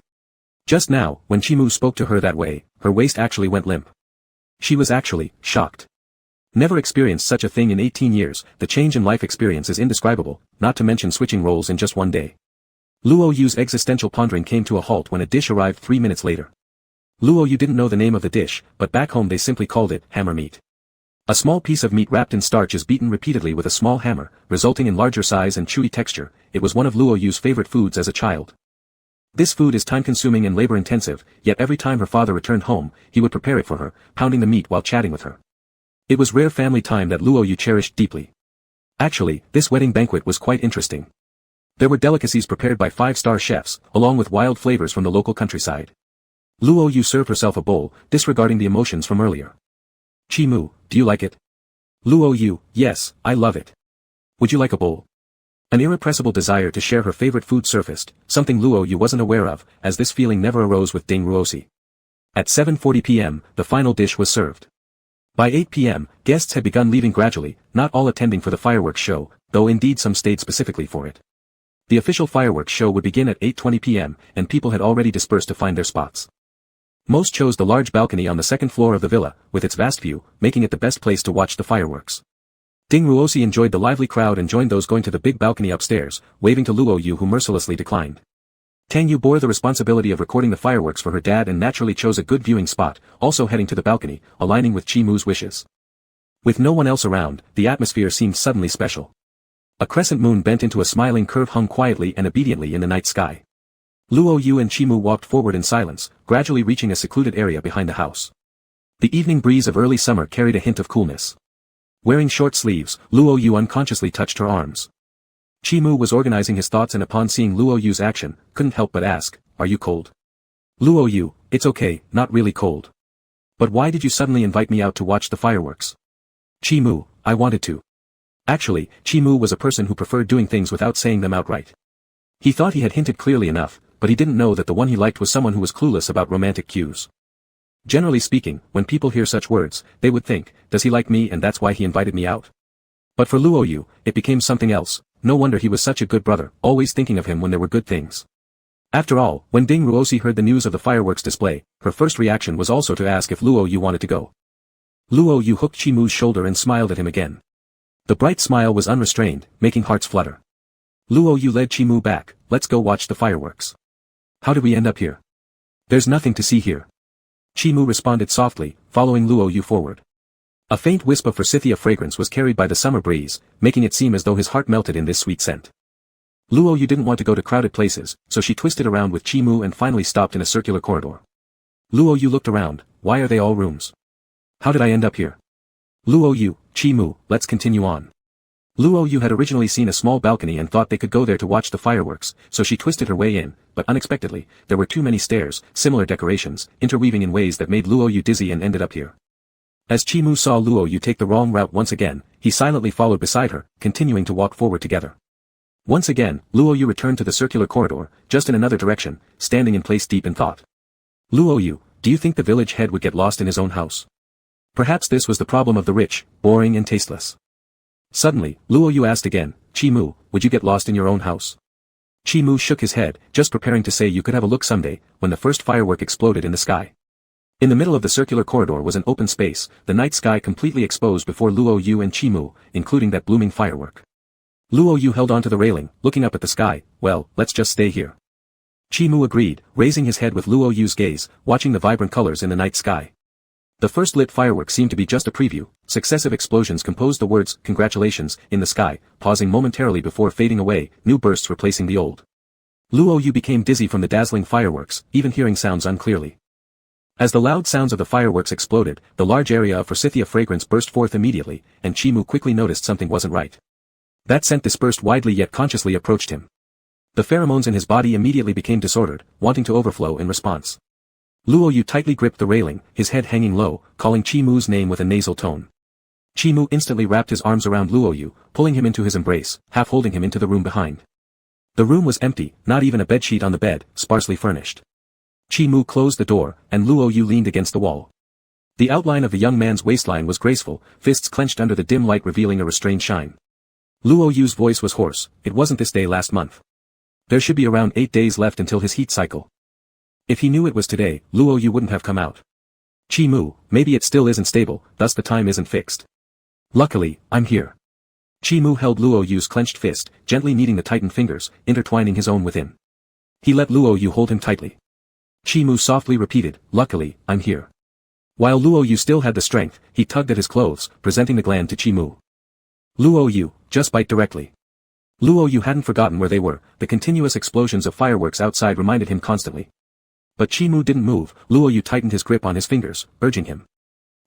Just now, when Chi Mu spoke to her that way, her waist actually went limp. She was actually shocked. Never experienced such a thing in 18 years, the change in life experience is indescribable, not to mention switching roles in just one day. Luo Yu's existential pondering came to a halt when a dish arrived 3 minutes later. Luo Yu didn't know the name of the dish, but back home they simply called it hammer meat. A small piece of meat wrapped in starch is beaten repeatedly with a small hammer, resulting in larger size and chewy texture. It was one of Luo Yu's favorite foods as a child. This food is time-consuming and labor-intensive, yet every time her father returned home, he would prepare it for her, pounding the meat while chatting with her. It was rare family time that Luo Yu cherished deeply. Actually, this wedding banquet was quite interesting. There were delicacies prepared by 5-star chefs, along with wild flavors from the local countryside. Luo Yu served herself a bowl, disregarding the emotions from earlier. Chi Mu, do you like it? Luo Yu, yes, I love it. Would you like a bowl? An irrepressible desire to share her favorite food surfaced, something Luo Yu wasn't aware of, as this feeling never arose with Ding Ruosi. At 7:40 p.m., the final dish was served. By 8 p.m., guests had begun leaving gradually, not all attending for the fireworks show, though indeed some stayed specifically for it. The official fireworks show would begin at 8:20 p.m., and people had already dispersed to find their spots. Most chose the large balcony on the second floor of the villa, with its vast view, making it the best place to watch the fireworks. Ding Ruosi enjoyed the lively crowd and joined those going to the big balcony upstairs, waving to Luo Yu who mercilessly declined. Tang Yu bore the responsibility of recording the fireworks for her dad and naturally chose a good viewing spot, also heading to the balcony, aligning with Chi Mu's wishes. With no one else around, the atmosphere seemed suddenly special. A crescent moon bent into a smiling curve hung quietly and obediently in the night sky. Luo Yu and Chi Mu walked forward in silence, gradually reaching a secluded area behind the house. The evening breeze of early summer carried a hint of coolness. Wearing short sleeves, Luo Yu unconsciously touched her arms. Chi Mu was organizing his thoughts and upon seeing Luo Yu's action, couldn't help but ask, are you cold? Luo Yu, it's okay, not really cold. But why did you suddenly invite me out to watch the fireworks? Chi Mu, I wanted to. Actually, Chi Mu was a person who preferred doing things without saying them outright. He thought he had hinted clearly enough, but he didn't know that the one he liked was someone who was clueless about romantic cues. Generally speaking, when people hear such words, they would think, does he like me and that's why he invited me out? But for Luo Yu, it became something else. No wonder he was such a good brother, always thinking of him when there were good things. After all, when Ding Ruosi heard the news of the fireworks display, her first reaction was also to ask if Luo Yu wanted to go. Luo Yu hooked Chi Mu's shoulder and smiled at him again. The bright smile was unrestrained, making hearts flutter. Luo Yu led Chi Mu back, let's go watch the fireworks. How did we end up here? There's nothing to see here. Chi Mu responded softly, following Luo Yu forward. A faint wisp of forsythia fragrance was carried by the summer breeze, making it seem as though his heart melted in this sweet scent. Luo Yu didn't want to go to crowded places, so she twisted around with Chi Mu and finally stopped in a circular corridor. Luo Yu looked around, why are they all rooms? How did I end up here? Luo Yu, Chi Mu, let's continue on. Luo Yu had originally seen a small balcony and thought they could go there to watch the fireworks, so she twisted her way in, but unexpectedly, there were too many stairs, similar decorations, interweaving in ways that made Luo Yu dizzy and ended up here. As Chi Mu saw Luo Yu take the wrong route once again, he silently followed beside her, continuing to walk forward together. Once again, Luo Yu returned to the circular corridor, just in another direction, standing in place deep in thought. Luo Yu, do you think the village head would get lost in his own house? Perhaps this was the problem of the rich, boring and tasteless. Suddenly, Luo Yu asked again, Chi Mu, would you get lost in your own house? Chi Mu shook his head, just preparing to say you could have a look someday, when the first firework exploded in the sky. In the middle of the circular corridor was an open space, the night sky completely exposed before Luo Yu and Chi Mu, including that blooming firework. Luo Yu held onto the railing, looking up at the sky. Well, let's just stay here. Chi Mu agreed, raising his head with Luo Yu's gaze, watching the vibrant colors in the night sky. The first lit firework seemed to be just a preview. Successive explosions composed the words, "Congratulations," in the sky, pausing momentarily before fading away, new bursts replacing the old. Luo Yu became dizzy from the dazzling fireworks, even hearing sounds unclearly. As the loud sounds of the fireworks exploded, the large area of forsythia fragrance burst forth immediately, and Chi Mu quickly noticed something wasn't right. That scent dispersed widely yet consciously approached him. The pheromones in his body immediately became disordered, wanting to overflow in response. Luo Yu tightly gripped the railing, his head hanging low, calling Chi Mu's name with a nasal tone. Chi Mu instantly wrapped his arms around Luo Yu, pulling him into his embrace, half holding him into the room behind. The room was empty, not even a bedsheet on the bed, sparsely furnished. Chi Mu closed the door, and Luo Yu leaned against the wall. The outline of the young man's waistline was graceful, fists clenched under the dim light revealing a restrained shine. Luo Yu's voice was hoarse. It wasn't this day last month. There should be around 8 days left until his heat cycle. If he knew it was today, Luo Yu wouldn't have come out. Chi Mu, maybe it still isn't stable, thus the time isn't fixed. Luckily, I'm here. Chi Mu held Luo Yu's clenched fist, gently kneading the tightened fingers, intertwining his own within. He let Luo Yu hold him tightly. Chi Mu softly repeated, luckily, I'm here. While Luo Yu still had the strength, he tugged at his clothes, presenting the gland to Chi Mu. Luo Yu, just bite directly. Luo Yu hadn't forgotten where they were, the continuous explosions of fireworks outside reminded him constantly. But Chi Mu didn't move. Luo Yu tightened his grip on his fingers, urging him.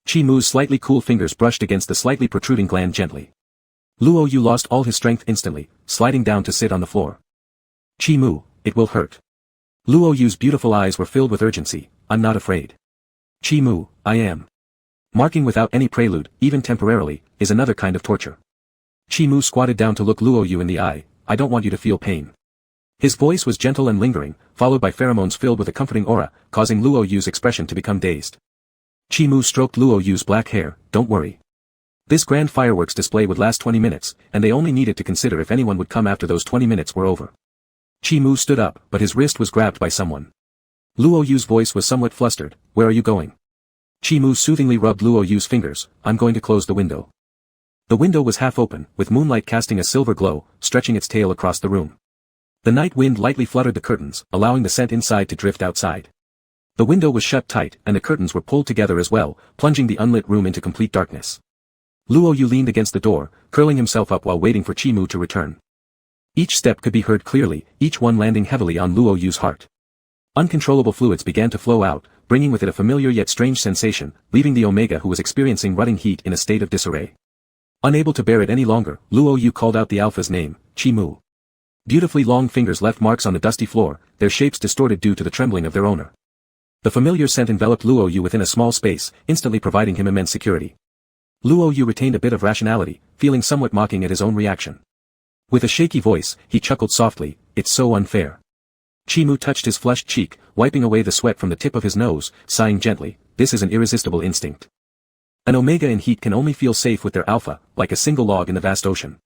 Chi Mu's slightly cool fingers brushed against the slightly protruding gland gently. Luo Yu lost all his strength instantly, sliding down to sit on the floor. Chi Mu, it will hurt. Luo Yu's beautiful eyes were filled with urgency. I'm not afraid. Chi Mu, I am. Marking without any prelude, even temporarily, is another kind of torture. Chi Mu squatted down to look Luo Yu in the eye. I don't want you to feel pain. His voice was gentle and lingering, followed by pheromones filled with a comforting aura, causing Luo Yu's expression to become dazed. Chi Mu stroked Luo Yu's black hair. Don't worry. This grand fireworks display would last 20 minutes, and they only needed to consider if anyone would come after those 20 minutes were over. Chi Mu stood up, but his wrist was grabbed by someone. Luo Yu's voice was somewhat flustered. Where are you going? Chi Mu soothingly rubbed Luo Yu's fingers. I'm going to close the window. The window was half open, with moonlight casting a silver glow, stretching its tail across the room. The night wind lightly fluttered the curtains, allowing the scent inside to drift outside. The window was shut tight, and the curtains were pulled together as well, plunging the unlit room into complete darkness. Luo Yu leaned against the door, curling himself up while waiting for Chi Mu to return. Each step could be heard clearly, each one landing heavily on Luo Yu's heart. Uncontrollable fluids began to flow out, bringing with it a familiar yet strange sensation, leaving the Omega who was experiencing rutting heat in a state of disarray. Unable to bear it any longer, Luo Yu called out the Alpha's name, Chi Mu. Beautifully long fingers left marks on the dusty floor, their shapes distorted due to the trembling of their owner. The familiar scent enveloped Luo Yu within a small space, instantly providing him immense security. Luo Yu retained a bit of rationality, feeling somewhat mocking at his own reaction. With a shaky voice, he chuckled softly, it's so unfair. Chi Mu touched his flushed cheek, wiping away the sweat from the tip of his nose, sighing gently, this is an irresistible instinct. An Omega in heat can only feel safe with their Alpha, like a single log in the vast ocean.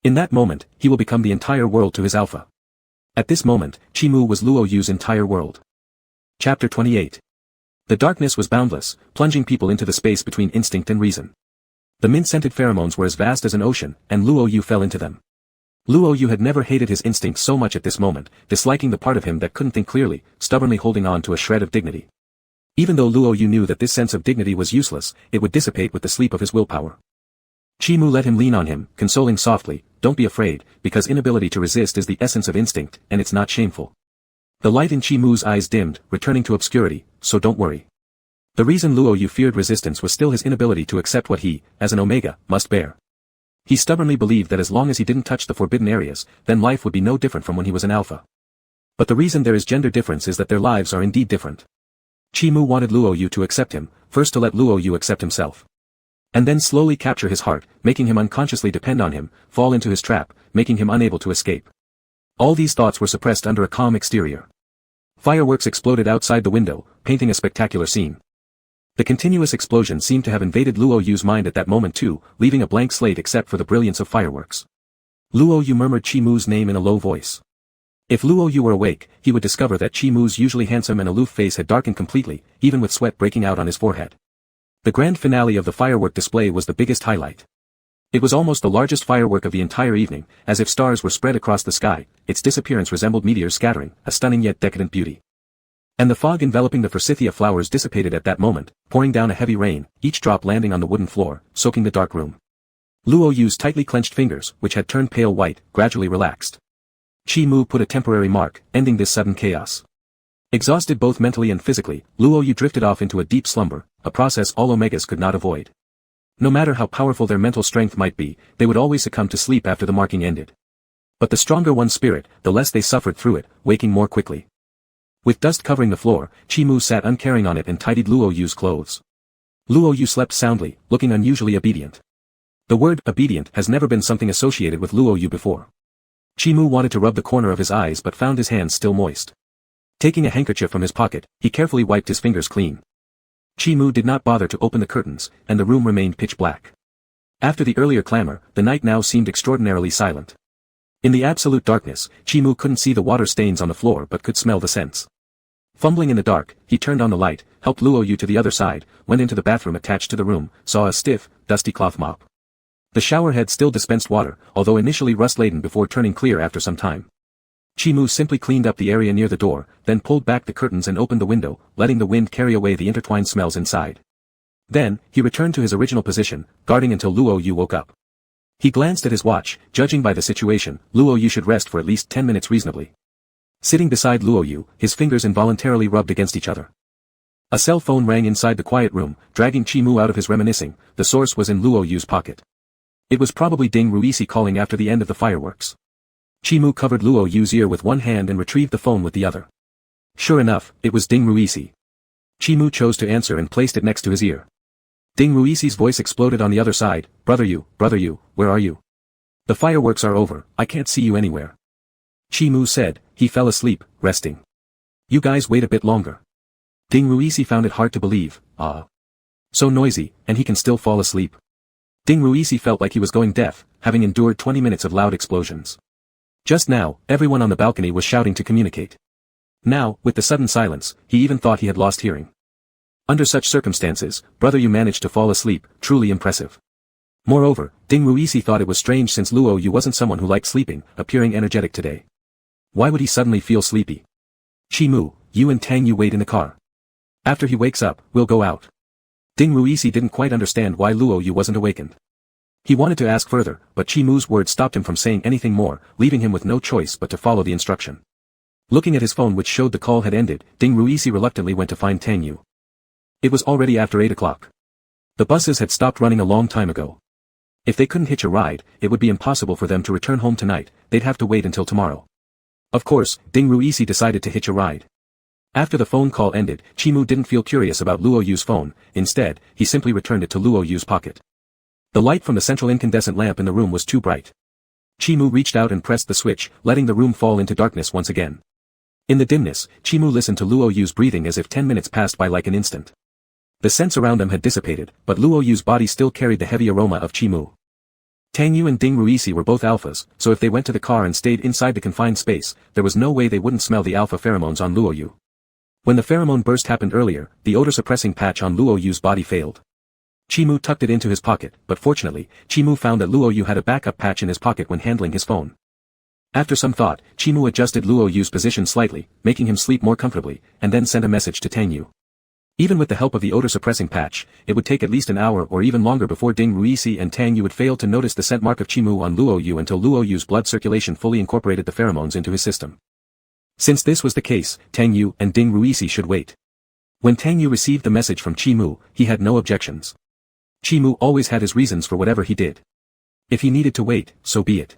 In that moment, he will become the entire world to his Alpha. At this moment, Chi Mu was Luo Yu's entire world. Chapter 28. The darkness was boundless, plunging people into the space between instinct and reason. The mint-scented pheromones were as vast as an ocean, and Luo Yu fell into them. Luo Yu had never hated his instincts so much at this moment, disliking the part of him that couldn't think clearly, stubbornly holding on to a shred of dignity. Even though Luo Yu knew that this sense of dignity was useless, it would dissipate with the sleep of his willpower. Chi Mu let him lean on him, consoling softly, don't be afraid, because inability to resist is the essence of instinct, and it's not shameful. The light in Chi Mu's eyes dimmed, returning to obscurity, so don't worry. The reason Luo Yu feared resistance was still his inability to accept what he, as an Omega, must bear. He stubbornly believed that as long as he didn't touch the forbidden areas, then life would be no different from when he was an Alpha. But the reason there is gender difference is that their lives are indeed different. Chi Mu wanted Luo Yu to accept him, first to let Luo Yu accept himself. And then slowly capture his heart, making him unconsciously depend on him, fall into his trap, making him unable to escape. All these thoughts were suppressed under a calm exterior. Fireworks exploded outside the window, painting a spectacular scene. The continuous explosion seemed to have invaded Luo Yu's mind at that moment too, leaving a blank slate except for the brilliance of fireworks. Luo Yu murmured Chi Mu's name in a low voice. If Luo Yu were awake, he would discover that Chi Mu's usually handsome and aloof face had darkened completely, even with sweat breaking out on his forehead. The grand finale of the firework display was the biggest highlight. It was almost the largest firework of the entire evening, as if stars were spread across the sky. Its disappearance resembled meteors scattering, a stunning yet decadent beauty. And the fog enveloping the forsythia flowers dissipated at that moment, pouring down a heavy rain, each drop landing on the wooden floor, soaking the dark room. Luo Yu's tightly clenched fingers, which had turned pale white, gradually relaxed. Chi Mu put a temporary mark, ending this sudden chaos. Exhausted both mentally and physically, Luo Yu drifted off into a deep slumber, a process all Omegas could not avoid. No matter how powerful their mental strength might be, they would always succumb to sleep after the marking ended. But the stronger one's spirit, the less they suffered through it, waking more quickly. With dust covering the floor, Chi Mu sat uncaring on it and tidied Luo Yu's clothes. Luo Yu slept soundly, looking unusually obedient. The word obedient has never been something associated with Luo Yu before. Chi Mu wanted to rub the corner of his eyes but found his hands still moist. Taking a handkerchief from his pocket, he carefully wiped his fingers clean. Chi Mu did not bother to open the curtains, and the room remained pitch black. After the earlier clamor, the night now seemed extraordinarily silent. In the absolute darkness, Chi Mu couldn't see the water stains on the floor but could smell the scents. Fumbling in the dark, he turned on the light, helped Luo Yu to the other side, went into the bathroom attached to the room, saw a stiff, dusty cloth mop. The shower head still dispensed water, although initially rust-laden before turning clear after some time. Chi Mu simply cleaned up the area near the door, then pulled back the curtains and opened the window, letting the wind carry away the intertwined smells inside. Then, he returned to his original position, guarding until Luo Yu woke up. He glanced at his watch, judging by the situation, Luo Yu should rest for at least 10 minutes reasonably. Sitting beside Luo Yu, his fingers involuntarily rubbed against each other. A cell phone rang inside the quiet room, dragging Chi Mu out of his reminiscing. The source was in Luo Yu's pocket. It was probably Ding Ruisi calling after the end of the fireworks. Chi Mu covered Luo Yu's ear with one hand and retrieved the phone with the other. Sure enough, it was Ding Ruisi. Chi Mu chose to answer and placed it next to his ear. Ding Ruisi's voice exploded on the other side. Brother Yu, where are you? The fireworks are over, I can't see you anywhere. Chi Mu said, he fell asleep, resting. You guys wait a bit longer. Ding Ruisi found it hard to believe. So noisy, and he can still fall asleep. Ding Ruisi felt like he was going deaf, having endured 20 minutes of loud explosions. Just now, everyone on the balcony was shouting to communicate. Now, with the sudden silence, he even thought he had lost hearing. Under such circumstances, Brother Yu managed to fall asleep, truly impressive. Moreover, Ding Ruisi thought it was strange since Luo Yu wasn't someone who liked sleeping, appearing energetic today. Why would he suddenly feel sleepy? Chi Mu, you and Tang Yu wait in the car. After he wakes up, we'll go out. Ding Ruisi didn't quite understand why Luo Yu wasn't awakened. He wanted to ask further, but Chi Mu's words stopped him from saying anything more, leaving him with no choice but to follow the instruction. Looking at his phone which showed the call had ended, Ding Ruisi reluctantly went to find Tang Yu. It was already after 8 o'clock. The buses had stopped running a long time ago. If they couldn't hitch a ride, it would be impossible for them to return home tonight, they'd have to wait until tomorrow. Of course, Ding Ruisi decided to hitch a ride. After the phone call ended, Chi Mu didn't feel curious about Luo Yu's phone, instead, he simply returned it to Luo Yu's pocket. The light from the central incandescent lamp in the room was too bright. Chi Mu reached out and pressed the switch, letting the room fall into darkness once again. In the dimness, Chi Mu listened to Luo Yu's breathing as if 10 minutes passed by like an instant. The scents around them had dissipated, but Luo Yu's body still carried the heavy aroma of Chi Mu. Tang Yu and Ding Ruisi were both alphas, so if they went to the car and stayed inside the confined space, there was no way they wouldn't smell the alpha pheromones on Luo Yu. When the pheromone burst happened earlier, the odor-suppressing patch on Luo Yu's body failed. Chi Mu tucked it into his pocket, but fortunately, Chi Mu found that Luo Yu had a backup patch in his pocket when handling his phone. After some thought, Chi Mu adjusted Luo Yu's position slightly, making him sleep more comfortably, and then sent a message to Tang Yu. Even with the help of the odor-suppressing patch, it would take at least an hour or even longer before Ding Ruisi and Tang Yu would fail to notice the scent mark of Chi Mu on Luo Yu until Luo Yu's blood circulation fully incorporated the pheromones into his system. Since this was the case, Tang Yu and Ding Ruisi should wait. When Tang Yu received the message from Chi Mu, he had no objections. Chi Mu always had his reasons for whatever he did. If he needed to wait, so be it.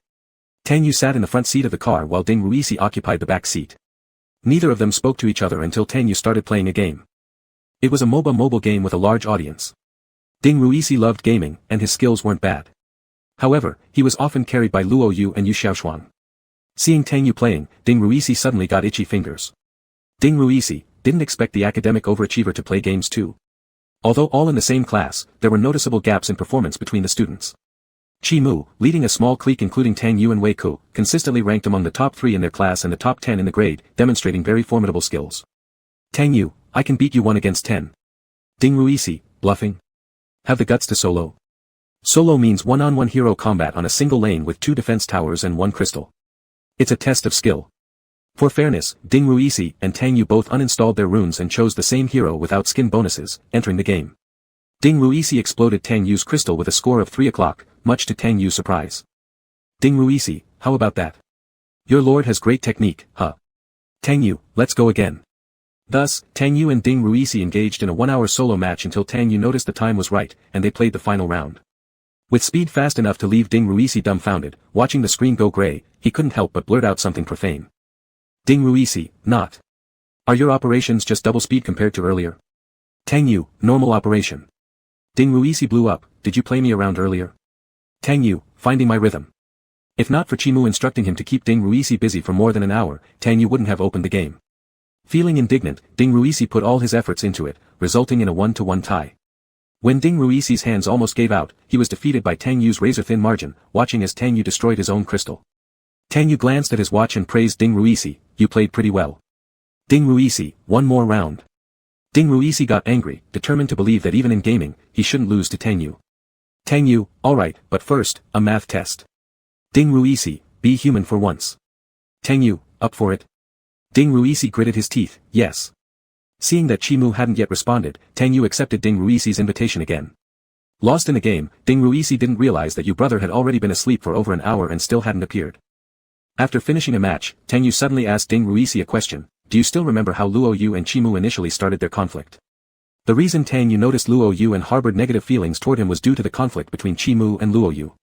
Tang Yu sat in the front seat of the car while Ding Ruisi occupied the back seat. Neither of them spoke to each other until Tang Yu started playing a game. It was a mobile game with a large audience. Ding Ruisi loved gaming, and his skills weren't bad. However, he was often carried by Luo Yu and Yu Xiaoshuang. Seeing Tang Yu playing, Ding Ruisi suddenly got itchy fingers. Ding Ruisi didn't expect the academic overachiever to play games too. Although all in the same class, there were noticeable gaps in performance between the students. Qi Mu, leading a small clique including Tang Yu and Wei Ku, consistently ranked among the top 3 in their class and the top 10 in the grade, demonstrating very formidable skills. Tang Yu, I can beat you 1 against 10. Ding Ruisi, bluffing? Have the guts to solo? Solo means one-on-one hero combat on a single lane with 2 defense towers and 1 crystal. It's a test of skill. For fairness, Ding Ruisi and Tang Yu both uninstalled their runes and chose the same hero without skin bonuses, entering the game. Ding Ruisi exploded Tang Yu's crystal with a score of 3 o'clock, much to Tang Yu's surprise. Ding Ruisi, how about that? Your lord has great technique, huh? Tang Yu, let's go again. Thus, Tang Yu and Ding Ruisi engaged in a 1-hour solo match until Tang Yu noticed the time was right, and they played the final round. With speed fast enough to leave Ding Ruisi dumbfounded, watching the screen go gray, he couldn't help but blurt out something profane. Ding Ruisi, not. Are your operations just double speed compared to earlier? Tang Yu, normal operation. Ding Ruisi blew up, did you play me around earlier? Tang Yu, finding my rhythm. If not for Qi Mu instructing him to keep Ding Ruisi busy for more than an hour, Tang Yu wouldn't have opened the game. Feeling indignant, Ding Ruisi put all his efforts into it, resulting in a 1-1 tie. When Ding Ruisi's hands almost gave out, he was defeated by Tang Yu's razor-thin margin, watching as Tang Yu destroyed his own crystal. Tang Yu glanced at his watch and praised Ding Ruisi, you played pretty well. Ding Ruisi, 1 more round. Ding Ruisi got angry, determined to believe that even in gaming, he shouldn't lose to Tang Yu. Tang Yu, alright, but first, a math test. Ding Ruisi, be human for once. Tang Yu, up for it? Ding Ruisi gritted his teeth, yes. Seeing that Qi Mu hadn't yet responded, Tang Yu accepted Ding Ruisi's invitation again. Lost in the game, Ding Ruisi didn't realize that Yu brother had already been asleep for over an hour and still hadn't appeared. After finishing a match, Tang Yu suddenly asked Ding Ruisi a question, do you still remember how Luo Yu and Qi Mu initially started their conflict? The reason Tang Yu noticed Luo Yu and harbored negative feelings toward him was due to the conflict between Qi Mu and Luo Yu.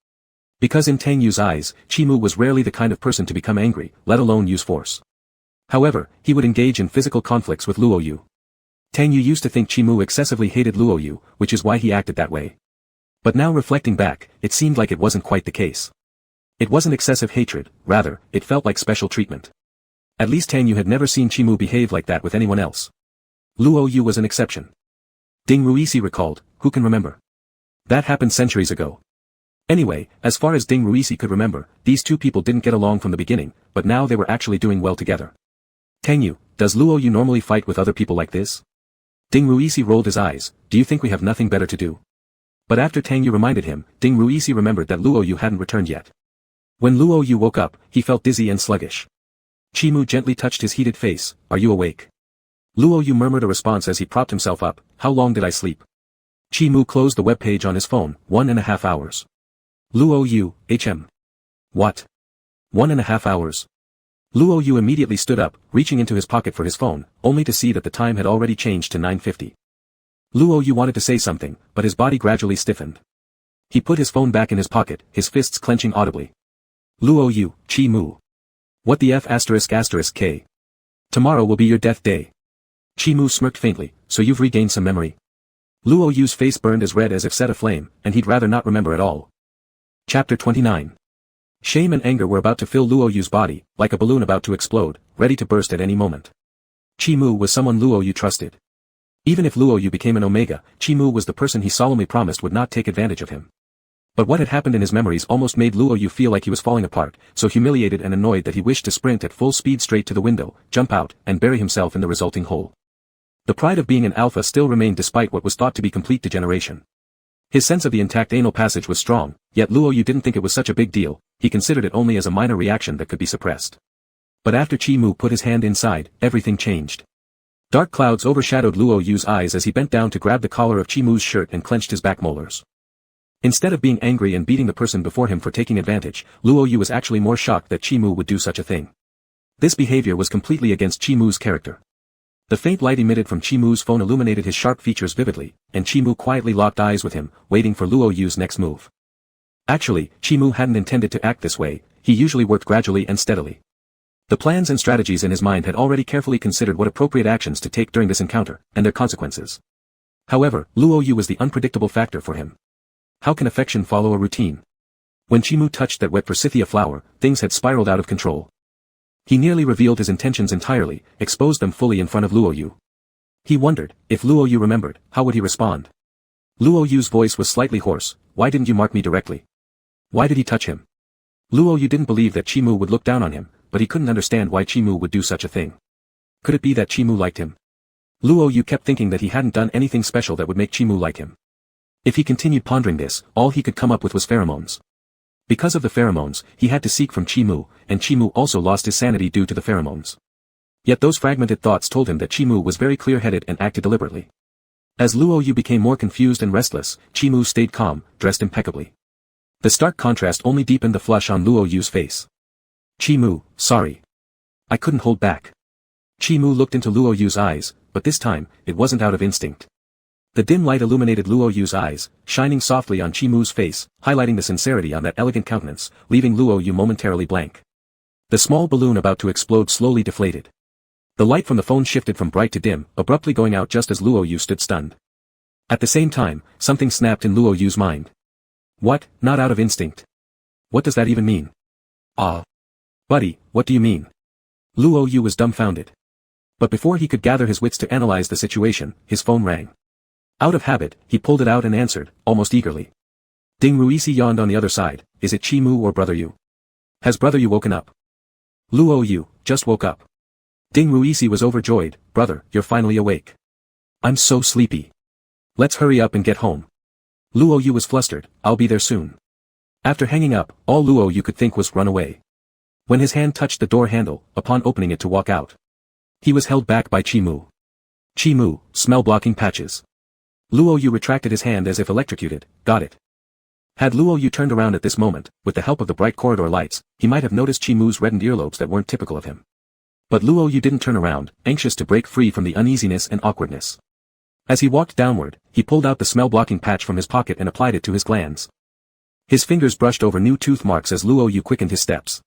Because in Tang Yu's eyes, Qi Mu was rarely the kind of person to become angry, let alone use force. However, he would engage in physical conflicts with Luo Yu. Tang Yu used to think Qi Mu excessively hated Luo Yu, which is why he acted that way. But now reflecting back, it seemed like it wasn't quite the case. It wasn't excessive hatred, rather, it felt like special treatment. At least Tang Yu had never seen Qi Mu behave like that with anyone else. Luo Yu was an exception. Ding Ruisi recalled, who can remember? That happened centuries ago. Anyway, as far as Ding Ruisi could remember, these two people didn't get along from the beginning, but now they were actually doing well together. Tang Yu, does Luo Yu normally fight with other people like this? Ding Ruisi rolled his eyes, do you think we have nothing better to do? But after Tang Yu reminded him, Ding Ruisi remembered that Luo Yu hadn't returned yet. When Luo Yu woke up, he felt dizzy and sluggish. Qi Mu gently touched his heated face, are you awake? Luo Yu murmured a response as he propped himself up, how long did I sleep? Qi Mu closed the web page on his phone, 1.5 hours. Luo Yu, What? 1.5 hours? Luo Yu immediately stood up, reaching into his pocket for his phone, only to see that the time had already changed to 9:50. Luo Yu wanted to say something, but his body gradually stiffened. He put his phone back in his pocket, his fists clenching audibly. Luo Yu, Qi Mu. What the F***K? Tomorrow will be your death day. Qi Mu smirked faintly, so you've regained some memory. Luo Yu's face burned as red as if set aflame, and he'd rather not remember at all. Chapter 29. Shame and anger were about to fill Luo Yu's body, like a balloon about to explode, ready to burst at any moment. Qi Mu was someone Luo Yu trusted. Even if Luo Yu became an Omega, Qi Mu was the person he solemnly promised would not take advantage of him. But what had happened in his memories almost made Luo Yu feel like he was falling apart, so humiliated and annoyed that he wished to sprint at full speed straight to the window, jump out, and bury himself in the resulting hole. The pride of being an alpha still remained despite what was thought to be complete degeneration. His sense of the intact anal passage was strong, yet Luo Yu didn't think it was such a big deal, he considered it only as a minor reaction that could be suppressed. But after Qi Mu put his hand inside, everything changed. Dark clouds overshadowed Luo Yu's eyes as he bent down to grab the collar of Qi Mu's shirt and clenched his back molars. Instead of being angry and beating the person before him for taking advantage, Luo Yu was actually more shocked that Qi Mu would do such a thing. This behavior was completely against Qi Mu's character. The faint light emitted from Qi Mu's phone illuminated his sharp features vividly, and Qi Mu quietly locked eyes with him, waiting for Luo Yu's next move. Actually, Qi Mu hadn't intended to act this way, he usually worked gradually and steadily. The plans and strategies in his mind had already carefully considered what appropriate actions to take during this encounter, and their consequences. However, Luo Yu was the unpredictable factor for him. How can affection follow a routine? When Chimu touched that wet forsythia flower, things had spiraled out of control. He nearly revealed his intentions entirely, exposed them fully in front of Luo Yu. He wondered, if Luo Yu remembered, how would he respond? Luo Yu's voice was slightly hoarse. Why didn't you mark me directly? Why did he touch him? Luo Yu didn't believe that Chimu would look down on him, but he couldn't understand why Chimu would do such a thing. Could it be that Chimu liked him? Luo Yu kept thinking that he hadn't done anything special that would make Chimu like him. If he continued pondering this, all he could come up with was pheromones. Because of the pheromones, he had to seek from Chimu, and Chimu also lost his sanity due to the pheromones. Yet those fragmented thoughts told him that Chimu was very clear-headed and acted deliberately. As Luo Yu became more confused and restless, Chimu stayed calm, dressed impeccably. The stark contrast only deepened the flush on Luo Yu's face. Chimu, sorry. I couldn't hold back. Chimu looked into Luo Yu's eyes, but this time, it wasn't out of instinct. The dim light illuminated Luo Yu's eyes, shining softly on Chimu's face, highlighting the sincerity on that elegant countenance, leaving Luo Yu momentarily blank. The small balloon about to explode slowly deflated. The light from the phone shifted from bright to dim, abruptly going out just as Luo Yu stood stunned. At the same time, something snapped in Luo Yu's mind. What, not out of instinct? What does that even mean? Ah. Buddy, what do you mean? Luo Yu was dumbfounded. But before he could gather his wits to analyze the situation, his phone rang. Out of habit, he pulled it out and answered, almost eagerly. Ding Ruisi yawned on the other side. Is it Chimu or Brother Yu? Has Brother Yu woken up? Luo Yu, just woke up. Ding Ruisi was overjoyed. Brother, you're finally awake. I'm so sleepy. Let's hurry up and get home. Luo Yu was flustered. I'll be there soon. After hanging up, all Luo Yu could think was run away. When his hand touched the door handle, upon opening it to walk out, he was held back by Chimu. Chimu, smell-blocking patches. Luo Yu retracted his hand as if electrocuted. Got it. Had Luo Yu turned around at this moment, with the help of the bright corridor lights, he might have noticed Chimu's reddened earlobes that weren't typical of him. But Luo Yu didn't turn around, anxious to break free from the uneasiness and awkwardness. As he walked downward, he pulled out the smell-blocking patch from his pocket and applied it to his glands. His fingers brushed over new tooth marks as Luo Yu quickened his steps.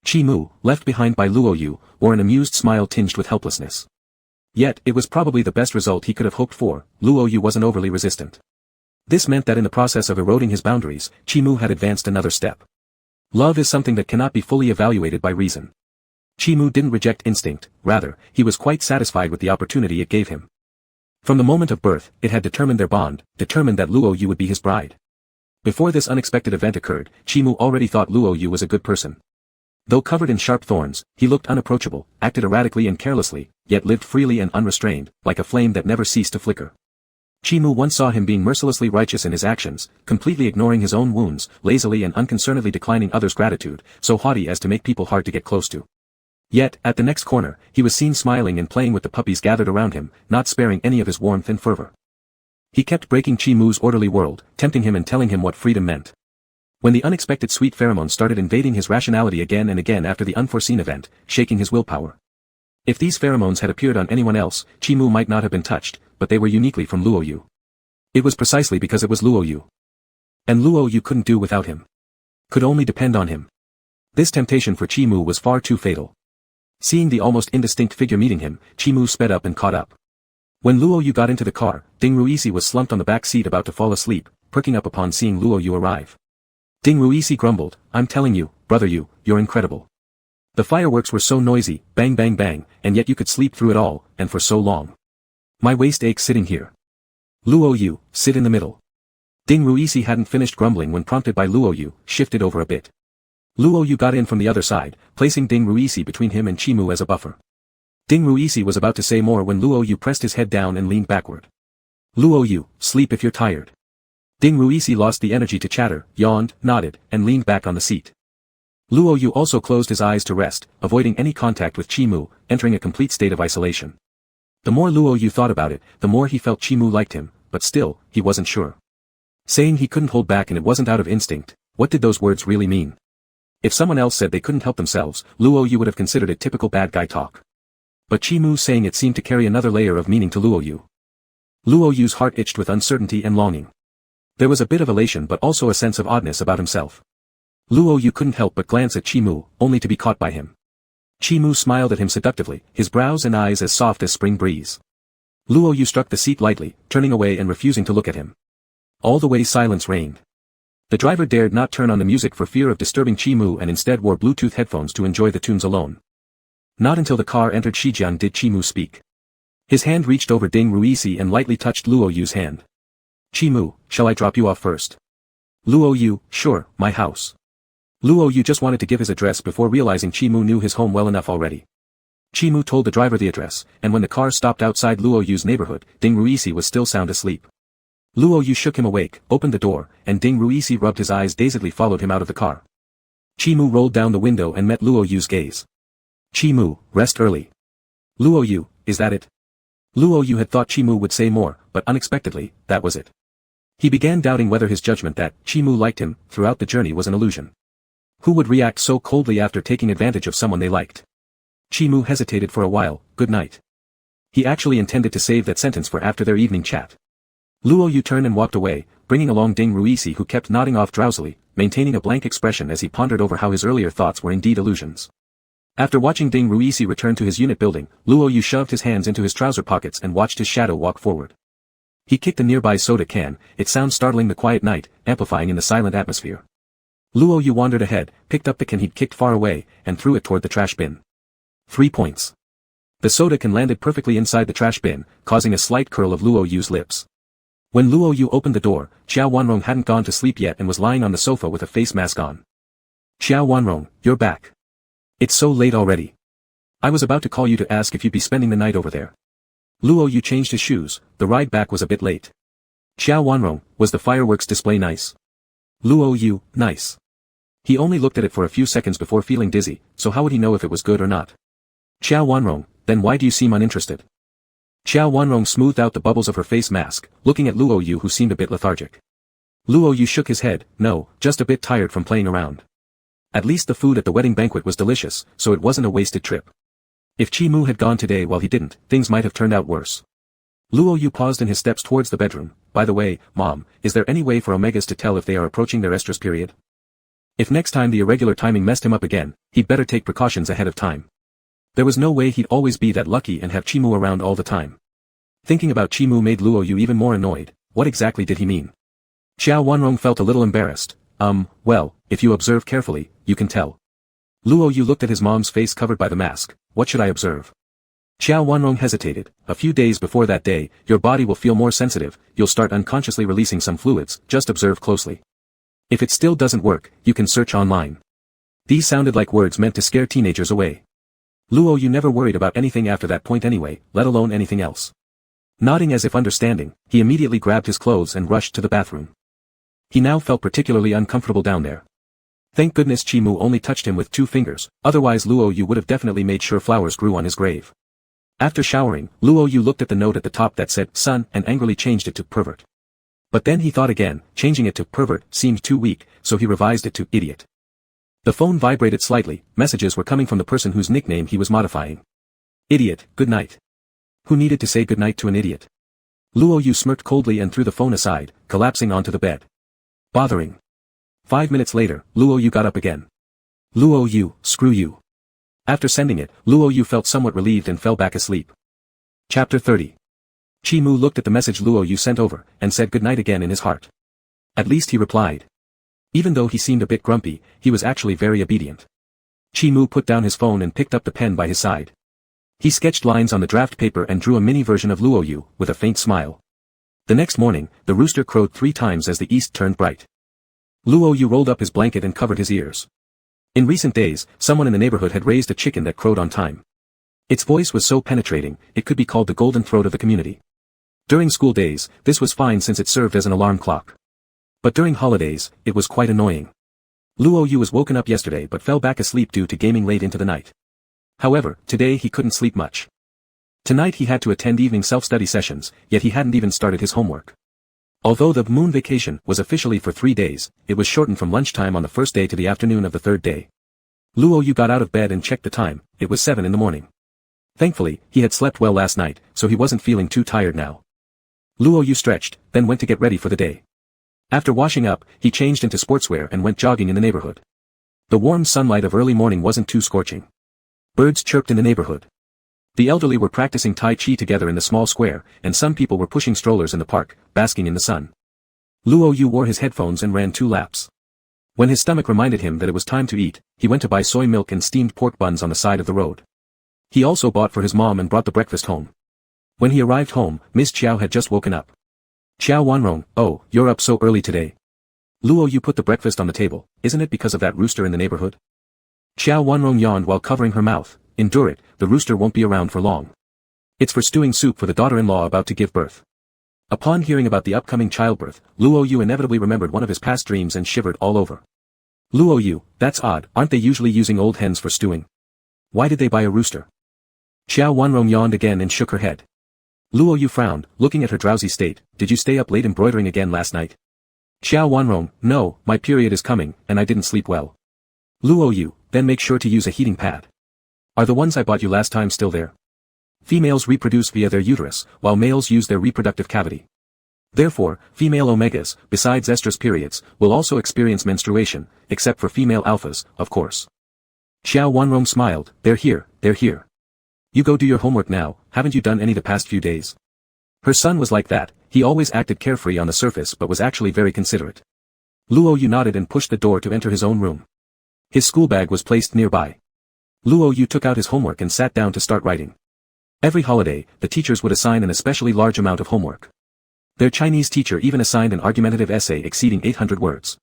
Chimu, left behind by Luo Yu, wore an amused smile tinged with helplessness. Yet, it was probably the best result he could have hoped for. Luo Yu wasn't overly resistant. This meant that in the process of eroding his boundaries, Chimu had advanced another step. Love is something that cannot be fully evaluated by reason. Chimu didn't reject instinct, rather, he was quite satisfied with the opportunity it gave him. From the moment of birth, it had determined their bond, determined that Luo Yu would be his bride. Before this unexpected event occurred, Chimu already thought Luo Yu was a good person. Though covered in sharp thorns, he looked unapproachable, acted erratically and carelessly, yet lived freely and unrestrained, like a flame that never ceased to flicker. Chimu once saw him being mercilessly righteous in his actions, completely ignoring his own wounds, lazily and unconcernedly declining others' gratitude, so haughty as to make people hard to get close to. Yet, at the next corner, he was seen smiling and playing with the puppies gathered around him, not sparing any of his warmth and fervor. He kept breaking Chimu's orderly world, tempting him and telling him what freedom meant. When the unexpected sweet pheromone started invading his rationality again and again after the unforeseen event, shaking his willpower. If these pheromones had appeared on anyone else, Chimu might not have been touched, but they were uniquely from Luo Yu. It was precisely because it was Luo Yu. And Luo Yu couldn't do without him. Could only depend on him. This temptation for Chimu was far too fatal. Seeing the almost indistinct figure meeting him, Chimu sped up and caught up. When Luo Yu got into the car, Ding Ruisi was slumped on the back seat about to fall asleep, perking up upon seeing Luo Yu arrive. Ding Ruisi grumbled, I'm telling you, Brother Yu, you're incredible. The fireworks were so noisy, bang bang bang, and yet you could sleep through it all, and for so long. My waist aches sitting here. Luo Yu, sit in the middle. Ding Ruisi hadn't finished grumbling when prompted by Luo Yu, shifted over a bit. Luo Yu got in from the other side, placing Ding Ruisi between him and Chimu as a buffer. Ding Ruisi was about to say more when Luo Yu pressed his head down and leaned backward. Luo Yu, sleep if you're tired. Ding Ruisi lost the energy to chatter, yawned, nodded, and leaned back on the seat. Luo Yu also closed his eyes to rest, avoiding any contact with Chimu, entering a complete state of isolation. The more Luo Yu thought about it, the more he felt Chimu liked him, but still, he wasn't sure. Saying he couldn't hold back and it wasn't out of instinct, what did those words really mean? If someone else said they couldn't help themselves, Luo Yu would have considered it typical bad guy talk. But Chimu saying it seemed to carry another layer of meaning to Luo Yu. Luo Yu's heart itched with uncertainty and longing. There was a bit of elation but also a sense of oddness about himself. Luo Yu couldn't help but glance at Chimu, only to be caught by him. Chimu smiled at him seductively, his brows and eyes as soft as spring breeze. Luo Yu struck the seat lightly, turning away and refusing to look at him. All the way silence reigned. The driver dared not turn on the music for fear of disturbing Chi-Mu and instead wore Bluetooth headphones to enjoy the tunes alone. Not until the car entered Shijian did Chi-Mu speak. His hand reached over Ding Ruisi and lightly touched Luo Yu's hand. Chi-Mu, shall I drop you off first? Luo Yu, sure, my house. Luo Yu just wanted to give his address before realizing Chi-Mu knew his home well enough already. Chi-Mu told the driver the address, and when the car stopped outside Luo Yu's neighborhood, Ding Ruisi was still sound asleep. Luo Yu shook him awake, opened the door, and Ding Ruisi rubbed his eyes dazedly followed him out of the car. Chi-Mu rolled down the window and met Luo Yu's gaze. Chi-Mu, rest early. Luo Yu, is that it? Luo Yu had thought Chi-Mu would say more, but unexpectedly, that was it. He began doubting whether his judgment that Chi-Mu liked him throughout the journey was an illusion. Who would react so coldly after taking advantage of someone they liked? Chi-Mu hesitated for a while, good night. He actually intended to save that sentence for after their evening chat. Luo Yu turned and walked away, bringing along Ding Ruisi who kept nodding off drowsily, maintaining a blank expression as he pondered over how his earlier thoughts were indeed illusions. After watching Ding Ruisi return to his unit building, Luo Yu shoved his hands into his trouser pockets and watched his shadow walk forward. He kicked a nearby soda can, its sound startling the quiet night, amplifying in the silent atmosphere. Luo Yu wandered ahead, picked up the can he'd kicked far away, and threw it toward the trash bin. 3 points. The soda can landed perfectly inside the trash bin, causing a slight curl of Luo Yu's lips. When Luo Yu opened the door, Xiao Wanrong hadn't gone to sleep yet and was lying on the sofa with a face mask on. Xiao Wanrong, you're back. It's so late already. I was about to call you to ask if you'd be spending the night over there. Luo Yu changed his shoes, the ride back was a bit late. Xiao Wanrong, was the fireworks display nice? Luo Yu, nice. He only looked at it for a few seconds before feeling dizzy, so how would he know if it was good or not? Xiao Wanrong, then why do you seem uninterested? Xiao Wanrong smoothed out the bubbles of her face mask, looking at Luo Yu who seemed a bit lethargic. Luo Yu shook his head, no, just a bit tired from playing around. At least the food at the wedding banquet was delicious, so it wasn't a wasted trip. If Chi-Mu had gone today while he didn't, things might have turned out worse. Luo Yu paused in his steps towards the bedroom. By the way, Mom, is there any way for omegas to tell if they are approaching their estrus period? If next time the irregular timing messed him up again, he'd better take precautions ahead of time. There was no way he'd always be that lucky and have Chi-Mu around all the time. Thinking about Chi-Mu made Luo Yu even more annoyed. What exactly did he mean? Xiao Wanrong felt a little embarrassed. Well, if you observe carefully, you can tell. Luo Yu looked at his mom's face covered by the mask. What should I observe? Xiao Wanrong hesitated. A few days before that day, your body will feel more sensitive, you'll start unconsciously releasing some fluids, just observe closely. If it still doesn't work, you can search online. These sounded like words meant to scare teenagers away. Luo Yu never worried about anything after that point anyway, let alone anything else. Nodding as if understanding, he immediately grabbed his clothes and rushed to the bathroom. He now felt particularly uncomfortable down there. Thank goodness Chi-Mu only touched him with 2 fingers, otherwise Luo Yu would have definitely made sure flowers grew on his grave. After showering, Luo Yu looked at the note at the top that said, son, and angrily changed it to pervert. But then he thought again, changing it to pervert seemed too weak, so he revised it to idiot. The phone vibrated slightly, messages were coming from the person whose nickname he was modifying. Idiot, good night. Who needed to say good night to an idiot? Luo Yu smirked coldly and threw the phone aside, collapsing onto the bed. Bothering. 5 minutes later, Luo Yu got up again. Luo Yu, screw you. After sending it, Luo Yu felt somewhat relieved and fell back asleep. Chapter 30. Chi-Mu looked at the message Luo Yu sent over, and said good night again in his heart. At least he replied. Even though he seemed a bit grumpy, he was actually very obedient. Chi-Mu put down his phone and picked up the pen by his side. He sketched lines on the draft paper and drew a mini version of Luo Yu, with a faint smile. The next morning, the rooster crowed 3 times as the east turned bright. Luo Yu rolled up his blanket and covered his ears. In recent days, someone in the neighborhood had raised a chicken that crowed on time. Its voice was so penetrating, it could be called the golden throat of the community. During school days, this was fine since it served as an alarm clock. But during holidays, it was quite annoying. Luo Yu was woken up yesterday but fell back asleep due to gaming late into the night. However, today he couldn't sleep much. Tonight he had to attend evening self-study sessions, yet he hadn't even started his homework. Although the moon vacation was officially for 3 days, it was shortened from lunchtime on the first day to the afternoon of the 3rd day. Luo Yu got out of bed and checked the time, it was 7 in the morning. Thankfully, he had slept well last night, so he wasn't feeling too tired now. Luo Yu stretched, then went to get ready for the day. After washing up, he changed into sportswear and went jogging in the neighborhood. The warm sunlight of early morning wasn't too scorching. Birds chirped in the neighborhood. The elderly were practicing Tai Chi together in the small square, and some people were pushing strollers in the park, basking in the sun. Luo Yu wore his headphones and ran 2 laps. When his stomach reminded him that it was time to eat, he went to buy soy milk and steamed pork buns on the side of the road. He also bought for his mom and brought the breakfast home. When he arrived home, Miss Chiao had just woken up. Chiao Wanrong, oh, you're up so early today. Luo Yu put the breakfast on the table, isn't it because of that rooster in the neighborhood? Chiao Wanrong yawned while covering her mouth, endure it, the rooster won't be around for long. It's for stewing soup for the daughter-in-law about to give birth. Upon hearing about the upcoming childbirth, Luo Yu inevitably remembered one of his past dreams and shivered all over. Luo Yu, that's odd, aren't they usually using old hens for stewing? Why did they buy a rooster? Chiao Wanrong yawned again and shook her head. Luo Yu frowned, looking at her drowsy state, did you stay up late embroidering again last night? Chiao Wanrong, no, my period is coming, and I didn't sleep well. Luo Yu, then make sure to use a heating pad. Are the ones I bought you last time still there? Females reproduce via their uterus, while males use their reproductive cavity. Therefore, female omegas, besides estrous periods, will also experience menstruation, except for female alphas, of course. Chiao Wanrong smiled, they're here, they're here. You go do your homework now, haven't you done any the past few days? Her son was like that, he always acted carefree on the surface but was actually very considerate. Luo Yu nodded and pushed the door to enter his own room. His school bag was placed nearby. Luo Yu took out his homework and sat down to start writing. Every holiday, the teachers would assign an especially large amount of homework. Their Chinese teacher even assigned an argumentative essay exceeding 800 words.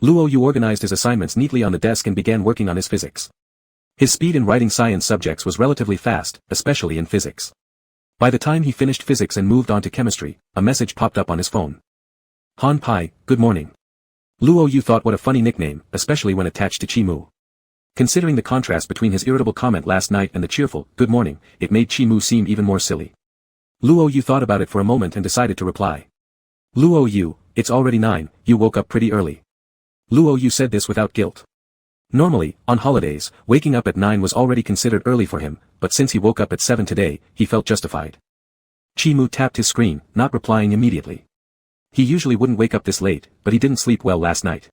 Luo Yu organized his assignments neatly on the desk and began working on his physics. His speed in writing science subjects was relatively fast, especially in physics. By the time he finished physics and moved on to chemistry, a message popped up on his phone. Han Pai, good morning. Luo Yu thought what a funny nickname, especially when attached to Chi Mu. Considering the contrast between his irritable comment last night and the cheerful, good morning, it made Chi Mu seem even more silly. Luo Yu thought about it for a moment and decided to reply. Luo Yu, it's already 9, you woke up pretty early. Luo Yu said this without guilt. Normally, on holidays, waking up at 9 was already considered early for him, but since he woke up at 7 today, he felt justified. Chi Mu tapped his screen, not replying immediately. He usually wouldn't wake up this late, but he didn't sleep well last night.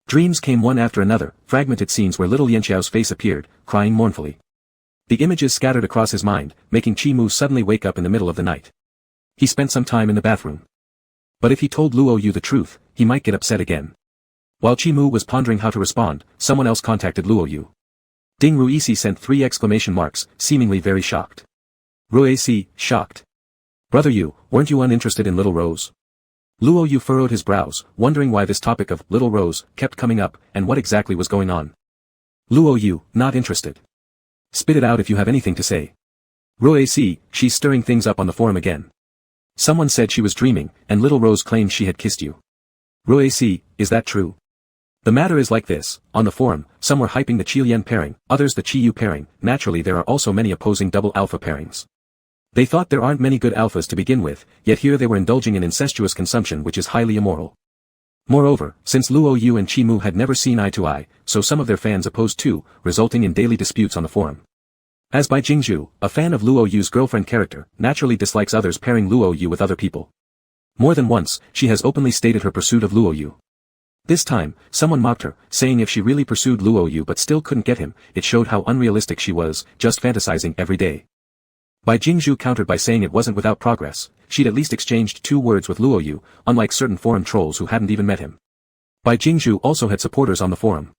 Dreams came one after another, fragmented scenes where little Yanxiao's face appeared, crying mournfully. The images scattered across his mind, making Chi Mu suddenly wake up in the middle of the night. He spent some time in the bathroom. But if he told Luo Yu the truth, he might get upset again. While Chi Mu was pondering how to respond, someone else contacted Luo Yu. Ding Ruisi sent 3 exclamation marks, seemingly very shocked. Ruisi, shocked. Brother Yu, weren't you uninterested in Little Rose? Luo Yu furrowed his brows, wondering why this topic of Little Rose kept coming up, and what exactly was going on. Luo Yu, not interested. Spit it out if you have anything to say. Ruisi, she's stirring things up on the forum again. Someone said she was dreaming, and Little Rose claimed she had kissed you. Ruisi, is that true? The matter is like this, on the forum, some were hyping the Qi-Lian pairing, others the Qi-Yu pairing, naturally there are also many opposing double alpha pairings. They thought there aren't many good alphas to begin with, yet here they were indulging in incestuous consumption which is highly immoral. Moreover, since Luo Yu and Chi Mu had never seen eye to eye, so some of their fans opposed too, resulting in daily disputes on the forum. As by Jingzhu, a fan of Luo Yu's girlfriend character, naturally dislikes others pairing Luo Yu with other people. More than once, she has openly stated her pursuit of Luo Yu. This time, someone mocked her, saying if she really pursued Luo Yu but still couldn't get him, it showed how unrealistic she was, just fantasizing every day. Bai Jingzhu countered by saying it wasn't without progress, she'd at least exchanged 2 words with Luo Yu, unlike certain forum trolls who hadn't even met him. Bai Jingzhu also had supporters on the forum.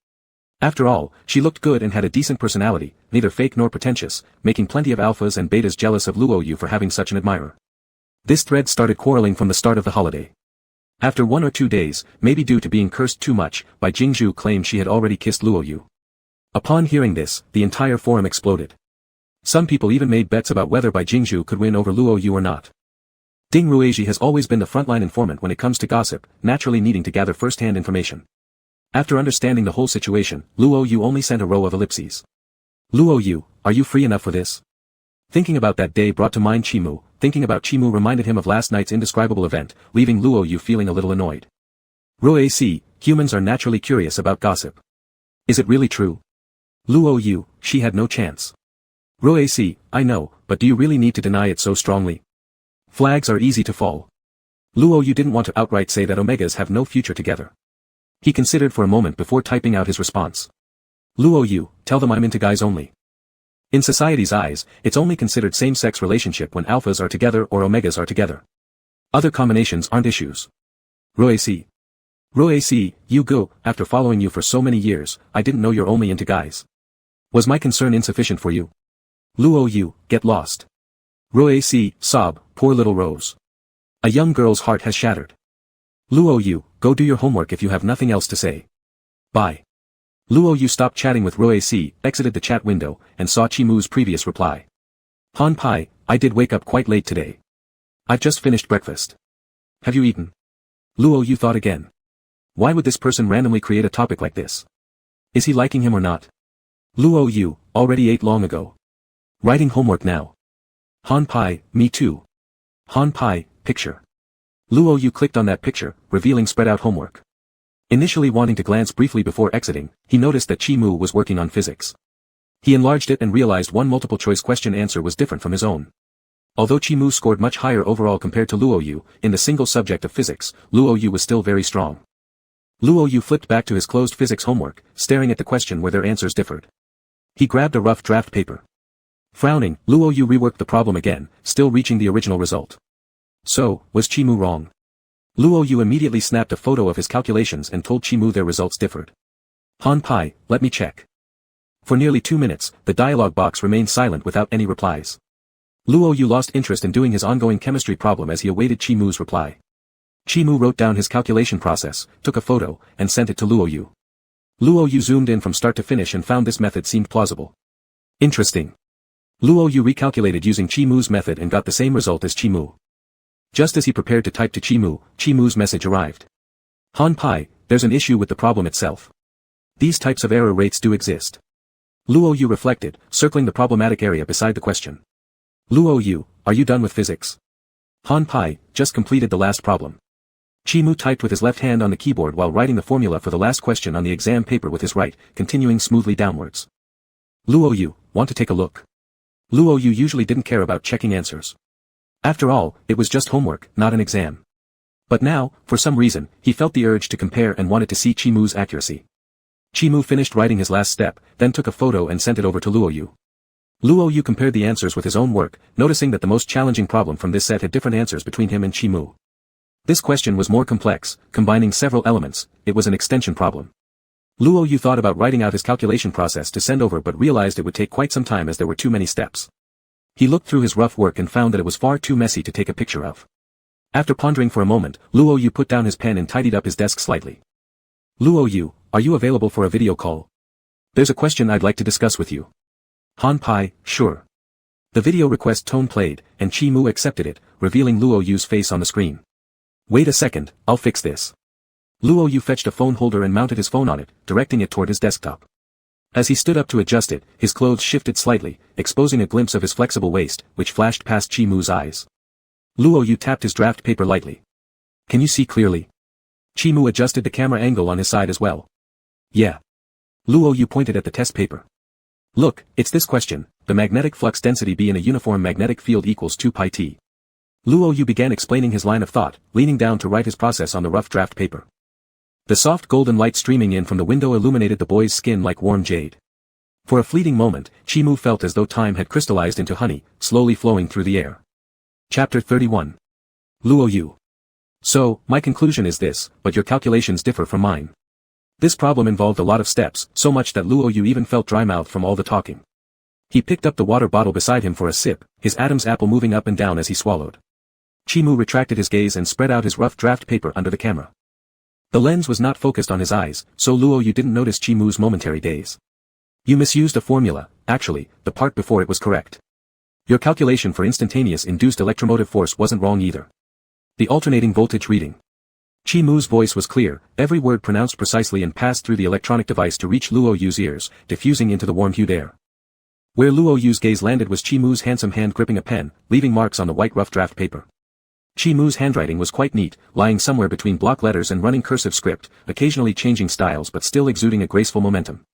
After all, she looked good and had a decent personality, neither fake nor pretentious, making plenty of alphas and betas jealous of Luo Yu for having such an admirer. This thread started quarreling from the start of the holiday. After 1 or 2 days, maybe due to being cursed too much, Bai Jingzhu claimed she had already kissed Luo Yu. Upon hearing this, the entire forum exploded. Some people even made bets about whether Bai Jingzhu could win over Luo Yu or not. Ding Ruiji has always been the frontline informant when it comes to gossip, naturally needing to gather first-hand information. After understanding the whole situation, Luo Yu only sent a row of ellipses. Luo Yu, are you free enough for this? Thinking about that day brought to mind Chi Mu. Thinking about Chi Mu reminded him of last night's indescribable event, leaving Luo Yu feeling a little annoyed. Ruisi, humans are naturally curious about gossip. Is it really true? Luo Yu, she had no chance. Ruisi, I know, but do you really need to deny it so strongly? Flags are easy to fall. Luo Yu didn't want to outright say that omegas have no future together. He considered for a moment before typing out his response. Luo Yu, tell them I'm into guys only. In society's eyes, it's only considered same-sex relationship when alphas are together or omegas are together. Other combinations aren't issues. Roac. Roac, you go, after following you for so many years, I didn't know you're only into guys. Was my concern insufficient for you? Luo you, get lost. Roac, sob, poor little Rose. A young girl's heart has shattered. Luo you, go do your homework if you have nothing else to say. Bye. Luo you stopped chatting with Roac, exited the chat window, and saw Chimu's previous reply. Han Pai, I did wake up quite late today. I've just finished breakfast. Have you eaten? Luo you thought again. Why would this person randomly create a topic like this? Is he liking him or not? Luo you, already ate long ago. Writing homework now. Han Pai, me too. Han Pai, picture. Luo you clicked on that picture, revealing spread out homework. Initially wanting to glance briefly before exiting, he noticed that Chimu was working on physics. He enlarged it and realized one multiple choice question answer was different from his own. Although Chimu scored much higher overall compared to Luo Yu, in the single subject of physics, Luo Yu was still very strong. Luo Yu flipped back to his closed physics homework, staring at the question where their answers differed. He grabbed a rough draft paper. Frowning, Luo Yu reworked the problem again, still reaching the original result. So, was Chimu wrong? Luo Yu immediately snapped a photo of his calculations and told Chimu their results differed. Han Pai, let me check. For nearly 2 minutes, the dialog box remained silent without any replies. Luo Yu lost interest in doing his ongoing chemistry problem as he awaited Chimu's reply. Chimu wrote down his calculation process, took a photo, and sent it to Luo Yu. Luo Yu zoomed in from start to finish and found this method seemed plausible. Interesting. Luo Yu recalculated using Chimu's method and got the same result as Chimu. Just as he prepared to type to Chimu, Chimu's message arrived. Han Pai, there's an issue with the problem itself. These types of error rates do exist. Luo Yu reflected, circling the problematic area beside the question. Luo Yu, are you done with physics? Han Pai, just completed the last problem. Chimu typed with his left hand on the keyboard while writing the formula for the last question on the exam paper with his right, continuing smoothly downwards. Luo Yu, want to take a look? Luo Yu usually didn't care about checking answers. After all, it was just homework, not an exam. But now, for some reason, he felt the urge to compare and wanted to see Chimu's accuracy. Chimu finished writing his last step, then took a photo and sent it over to Luo Yu. Luo Yu compared the answers with his own work, noticing that the most challenging problem from this set had different answers between him and Chimu. This question was more complex, combining several elements, it was an extension problem. Luo Yu thought about writing out his calculation process to send over but realized it would take quite some time as there were too many steps. He looked through his rough work and found that it was far too messy to take a picture of. After pondering for a moment, Luo Yu put down his pen and tidied up his desk slightly. Luo Yu, are you available for a video call? There's a question I'd like to discuss with you. Han Pai, sure. The video request tone played, and Chimu accepted it, revealing Luo Yu's face on the screen. Wait a second, I'll fix this. Luo Yu fetched a phone holder and mounted his phone on it, directing it toward his desktop. As he stood up to adjust it, his clothes shifted slightly, exposing a glimpse of his flexible waist, which flashed past Chimu's eyes. Luo Yu tapped his draft paper lightly. Can you see clearly? Chimu adjusted the camera angle on his side as well. Yeah. Luo Yu pointed at the test paper. Look, it's this question, the magnetic flux density B in a uniform magnetic field equals 2 pi t. Luo Yu began explaining his line of thought, leaning down to write his process on the rough draft paper. The soft golden light streaming in from the window illuminated the boy's skin like warm jade. For a fleeting moment, Chimu felt as though time had crystallized into honey, slowly flowing through the air. Chapter 31. Luo Yu. So, my conclusion is this, but your calculations differ from mine. This problem involved a lot of steps, so much that Luo Yu even felt dry-mouthed from all the talking. He picked up the water bottle beside him for a sip, his Adam's apple moving up and down as he swallowed. Chimu retracted his gaze and spread out his rough draft paper under the camera. The lens was not focused on his eyes, so Luo Yu didn't notice Chimu's momentary daze. You misused a formula, actually, the part before it was correct. Your calculation for instantaneous induced electromotive force wasn't wrong either. The alternating voltage reading. Chimu's voice was clear, every word pronounced precisely and passed through the electronic device to reach Luo Yu's ears, diffusing into the warm-hued air. Where Luo Yu's gaze landed was Chimu's handsome hand gripping a pen, leaving marks on the white rough draft paper. Chimu's handwriting was quite neat, lying somewhere between block letters and running cursive script, occasionally changing styles but still exuding a graceful momentum.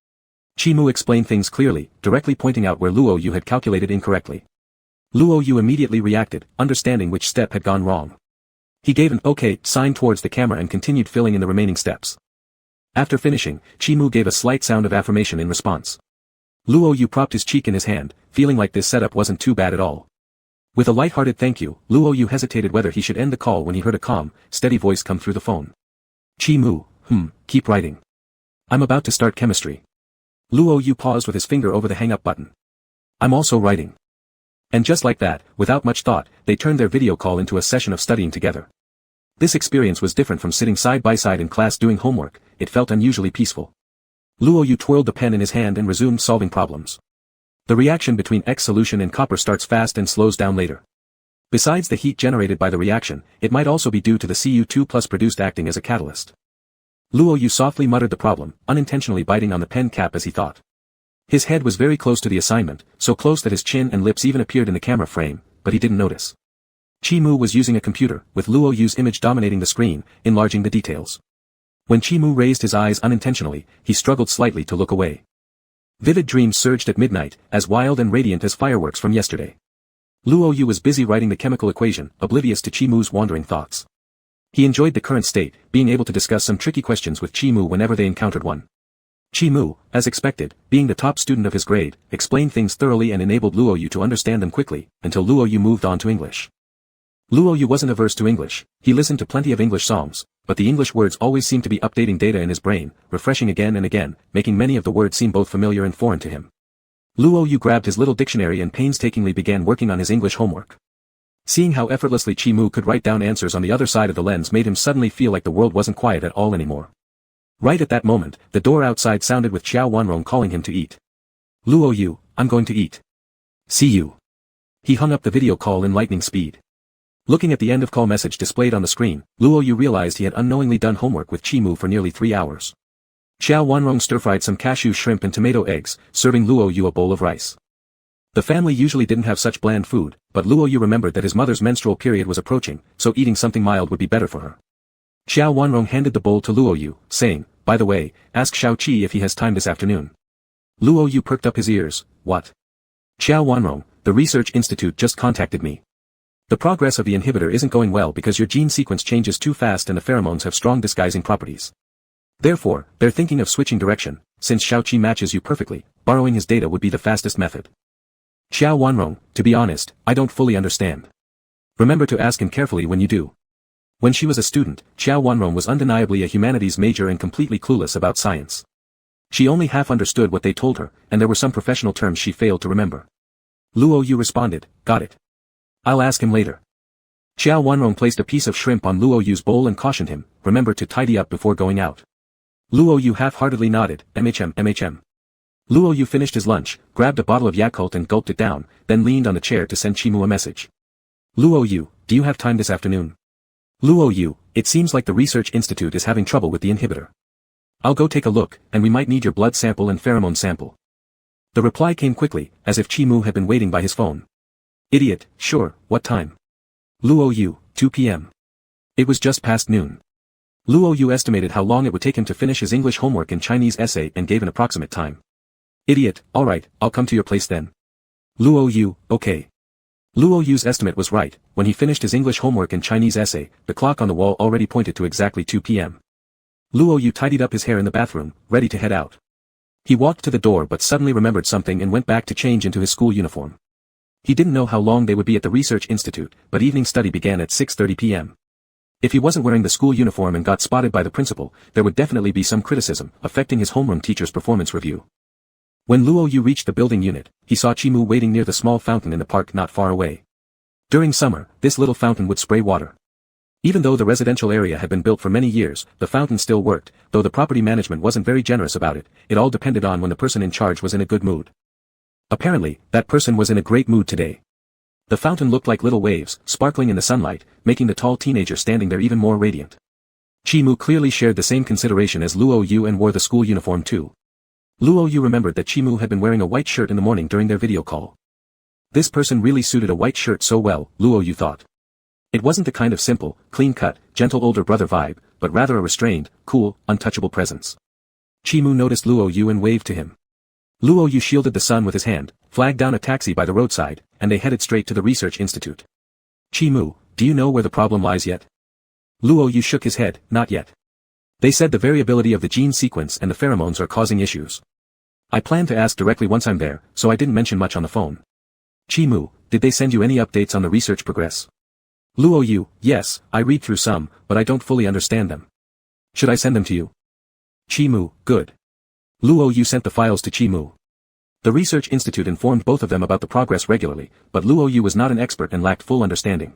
Chimu explained things clearly, directly pointing out where Luo Yu had calculated incorrectly. Luo Yu immediately reacted, understanding which step had gone wrong. He gave an OK sign towards the camera and continued filling in the remaining steps. After finishing, Chimu gave a slight sound of affirmation in response. Luo Yu propped his cheek in his hand, feeling like this setup wasn't too bad at all. With a light-hearted thank you, Luo Yu hesitated whether he should end the call when he heard a calm, steady voice come through the phone. Chi Mu, keep writing. I'm about to start chemistry. Luo Yu paused with his finger over the hang-up button. I'm also writing. And just like that, without much thought, they turned their video call into a session of studying together. This experience was different from sitting side by side in class doing homework, it felt unusually peaceful. Luo Yu twirled the pen in his hand and resumed solving problems. The reaction between X solution and copper starts fast and slows down later. Besides the heat generated by the reaction, it might also be due to the Cu2+ produced acting as a catalyst. Luo Yu softly muttered the problem, unintentionally biting on the pen cap as he thought. His head was very close to the assignment, so close that his chin and lips even appeared in the camera frame, but he didn't notice. Chi Mu was using a computer, with Luo Yu's image dominating the screen, enlarging the details. When Chi Mu raised his eyes unintentionally, he struggled slightly to look away. Vivid dreams surged at midnight, as wild and radiant as fireworks from yesterday. Luo Yu was busy writing the chemical equation, oblivious to Chi Mu's wandering thoughts. He enjoyed the current state, being able to discuss some tricky questions with Chi Mu whenever they encountered one. Chi Mu, as expected, being the top student of his grade, explained things thoroughly and enabled Luo Yu to understand them quickly, until Luo Yu moved on to English. Luo Yu wasn't averse to English, he listened to plenty of English songs, but the English words always seemed to be updating data in his brain, refreshing again and again, making many of the words seem both familiar and foreign to him. Luo Yu grabbed his little dictionary and painstakingly began working on his English homework. Seeing how effortlessly Chi Mu could write down answers on the other side of the lens made him suddenly feel like the world wasn't quiet at all anymore. Right at that moment, the door outside sounded with Xiao Wanrong calling him to eat. Luo Yu, I'm going to eat. See you. He hung up the video call in lightning speed. Looking at the end of call message displayed on the screen, Luo Yu realized he had unknowingly done homework with Chi Mu for nearly 3 hours. Xiao Wanrong stir-fried some cashew shrimp and tomato eggs, serving Luo Yu a bowl of rice. The family usually didn't have such bland food, but Luo Yu remembered that his mother's menstrual period was approaching, so eating something mild would be better for her. Xiao Wanrong handed the bowl to Luo Yu, saying, by the way, ask Xiao Qi if he has time this afternoon. Luo Yu perked up his ears, what? Xiao Wanrong, the research institute just contacted me. The progress of the inhibitor isn't going well because your gene sequence changes too fast and the pheromones have strong disguising properties. Therefore, they're thinking of switching direction, since Xiao Qi matches you perfectly, borrowing his data would be the fastest method. Xiao Wanrong, to be honest, I don't fully understand. Remember to ask him carefully when you do. When she was a student, Xiao Wanrong was undeniably a humanities major and completely clueless about science. She only half understood what they told her, and there were some professional terms she failed to remember. Luo Yu responded, got it. I'll ask him later. Xiao Wanrong placed a piece of shrimp on Luo Yu's bowl and cautioned him, remember to tidy up before going out. Luo Yu half-heartedly nodded, MHM. Luo Yu finished his lunch, grabbed a bottle of Yakult and gulped it down, then leaned on the chair to send Chi Mu a message. Luo Yu, do you have time this afternoon? Luo Yu, it seems like the research institute is having trouble with the inhibitor. I'll go take a look, and we might need your blood sample and pheromone sample. The reply came quickly, as if Chi Mu had been waiting by his phone. Idiot, sure, what time? Luo Yu, 2 p.m. It was just past noon. Luo Yu estimated how long it would take him to finish his English homework and Chinese essay and gave an approximate time. Idiot, alright, I'll come to your place then. Luo Yu, okay. Luo Yu's estimate was right, when he finished his English homework and Chinese essay, the clock on the wall already pointed to exactly 2 p.m. Luo Yu tidied up his hair in the bathroom, ready to head out. He walked to the door but suddenly remembered something and went back to change into his school uniform. He didn't know how long they would be at the research institute, but evening study began at 6:30 p.m. If he wasn't wearing the school uniform and got spotted by the principal, there would definitely be some criticism, affecting his homeroom teacher's performance review. When Luo Yu reached the building unit, he saw Chi Mu waiting near the small fountain in the park not far away. During summer, this little fountain would spray water. Even though the residential area had been built for many years, the fountain still worked, though the property management wasn't very generous about it all depended on when the person in charge was in a good mood. Apparently, that person was in a great mood today. The fountain looked like little waves, sparkling in the sunlight, making the tall teenager standing there even more radiant. Chi Mu clearly shared the same consideration as Luo Yu and wore the school uniform too. Luo Yu remembered that Chi Mu had been wearing a white shirt in the morning during their video call. This person really suited a white shirt so well, Luo Yu thought. It wasn't the kind of simple, clean-cut, gentle older brother vibe, but rather a restrained, cool, untouchable presence. Chi Mu noticed Luo Yu and waved to him. Luo Yu shielded the sun with his hand, flagged down a taxi by the roadside, and they headed straight to the research institute. Chi Mu, do you know where the problem lies yet? Luo Yu shook his head, not yet. They said the variability of the gene sequence and the pheromones are causing issues. I plan to ask directly once I'm there, so I didn't mention much on the phone. Chi Mu, did they send you any updates on the research progress? Luo Yu, yes, I read through some, but I don't fully understand them. Should I send them to you? Chi Mu, good. Luo Yu sent the files to Chi Mu. The Research Institute informed both of them about the progress regularly, but Luo Yu was not an expert and lacked full understanding.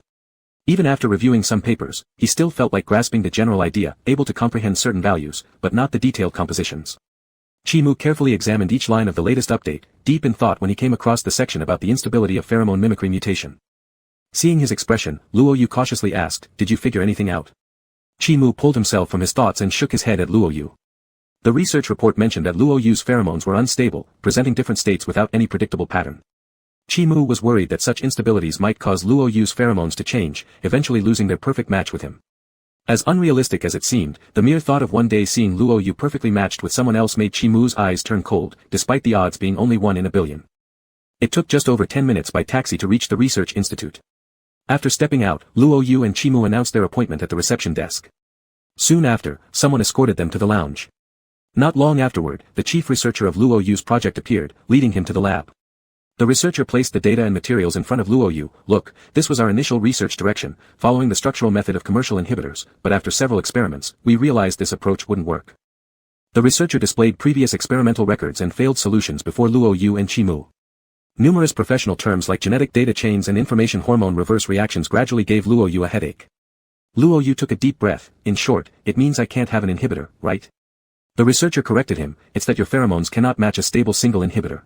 Even after reviewing some papers, he still felt like grasping the general idea, able to comprehend certain values, but not the detailed compositions. Chi Mu carefully examined each line of the latest update, deep in thought when he came across the section about the instability of pheromone mimicry mutation. Seeing his expression, Luo Yu cautiously asked, did you figure anything out? Chi Mu pulled himself from his thoughts and shook his head at Luo Yu. The research report mentioned that Luo Yu's pheromones were unstable, presenting different states without any predictable pattern. Chi Mu was worried that such instabilities might cause Luo Yu's pheromones to change, eventually losing their perfect match with him. As unrealistic as it seemed, the mere thought of one day seeing Luo Yu perfectly matched with someone else made Chi Mu's eyes turn cold, despite the odds being only 1 in a billion. It took just over 10 minutes by taxi to reach the Research Institute. After stepping out, Luo Yu and Chi Mu announced their appointment at the reception desk. Soon after, someone escorted them to the lounge. Not long afterward, the chief researcher of Luo Yu's project appeared, leading him to the lab. The researcher placed the data and materials in front of Luo Yu. Look, this was our initial research direction, following the structural method of commercial inhibitors, but after several experiments, we realized this approach wouldn't work. The researcher displayed previous experimental records and failed solutions before Luo Yu and Chi Mu. Numerous professional terms like genetic data chains and information hormone reverse reactions gradually gave Luo Yu a headache. Luo Yu took a deep breath. In short, it means I can't have an inhibitor, right? The researcher corrected him, it's that your pheromones cannot match a stable single inhibitor.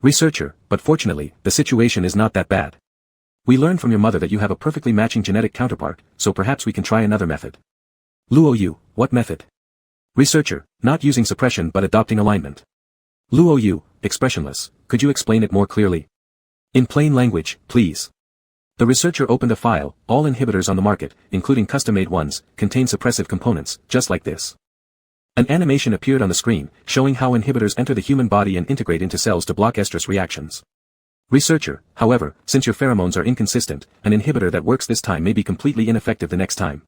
Researcher, but fortunately, the situation is not that bad. We learned from your mother that you have a perfectly matching genetic counterpart, so perhaps we can try another method. Luo Yu, what method? Researcher, not using suppression but adopting alignment. Luo Yu, expressionless, could you explain it more clearly? In plain language, please. The researcher opened a file. All inhibitors on the market, including custom-made ones, contain suppressive components, just like this. An animation appeared on the screen, showing how inhibitors enter the human body and integrate into cells to block estrus reactions. Researcher, however, since your pheromones are inconsistent, an inhibitor that works this time may be completely ineffective the next time.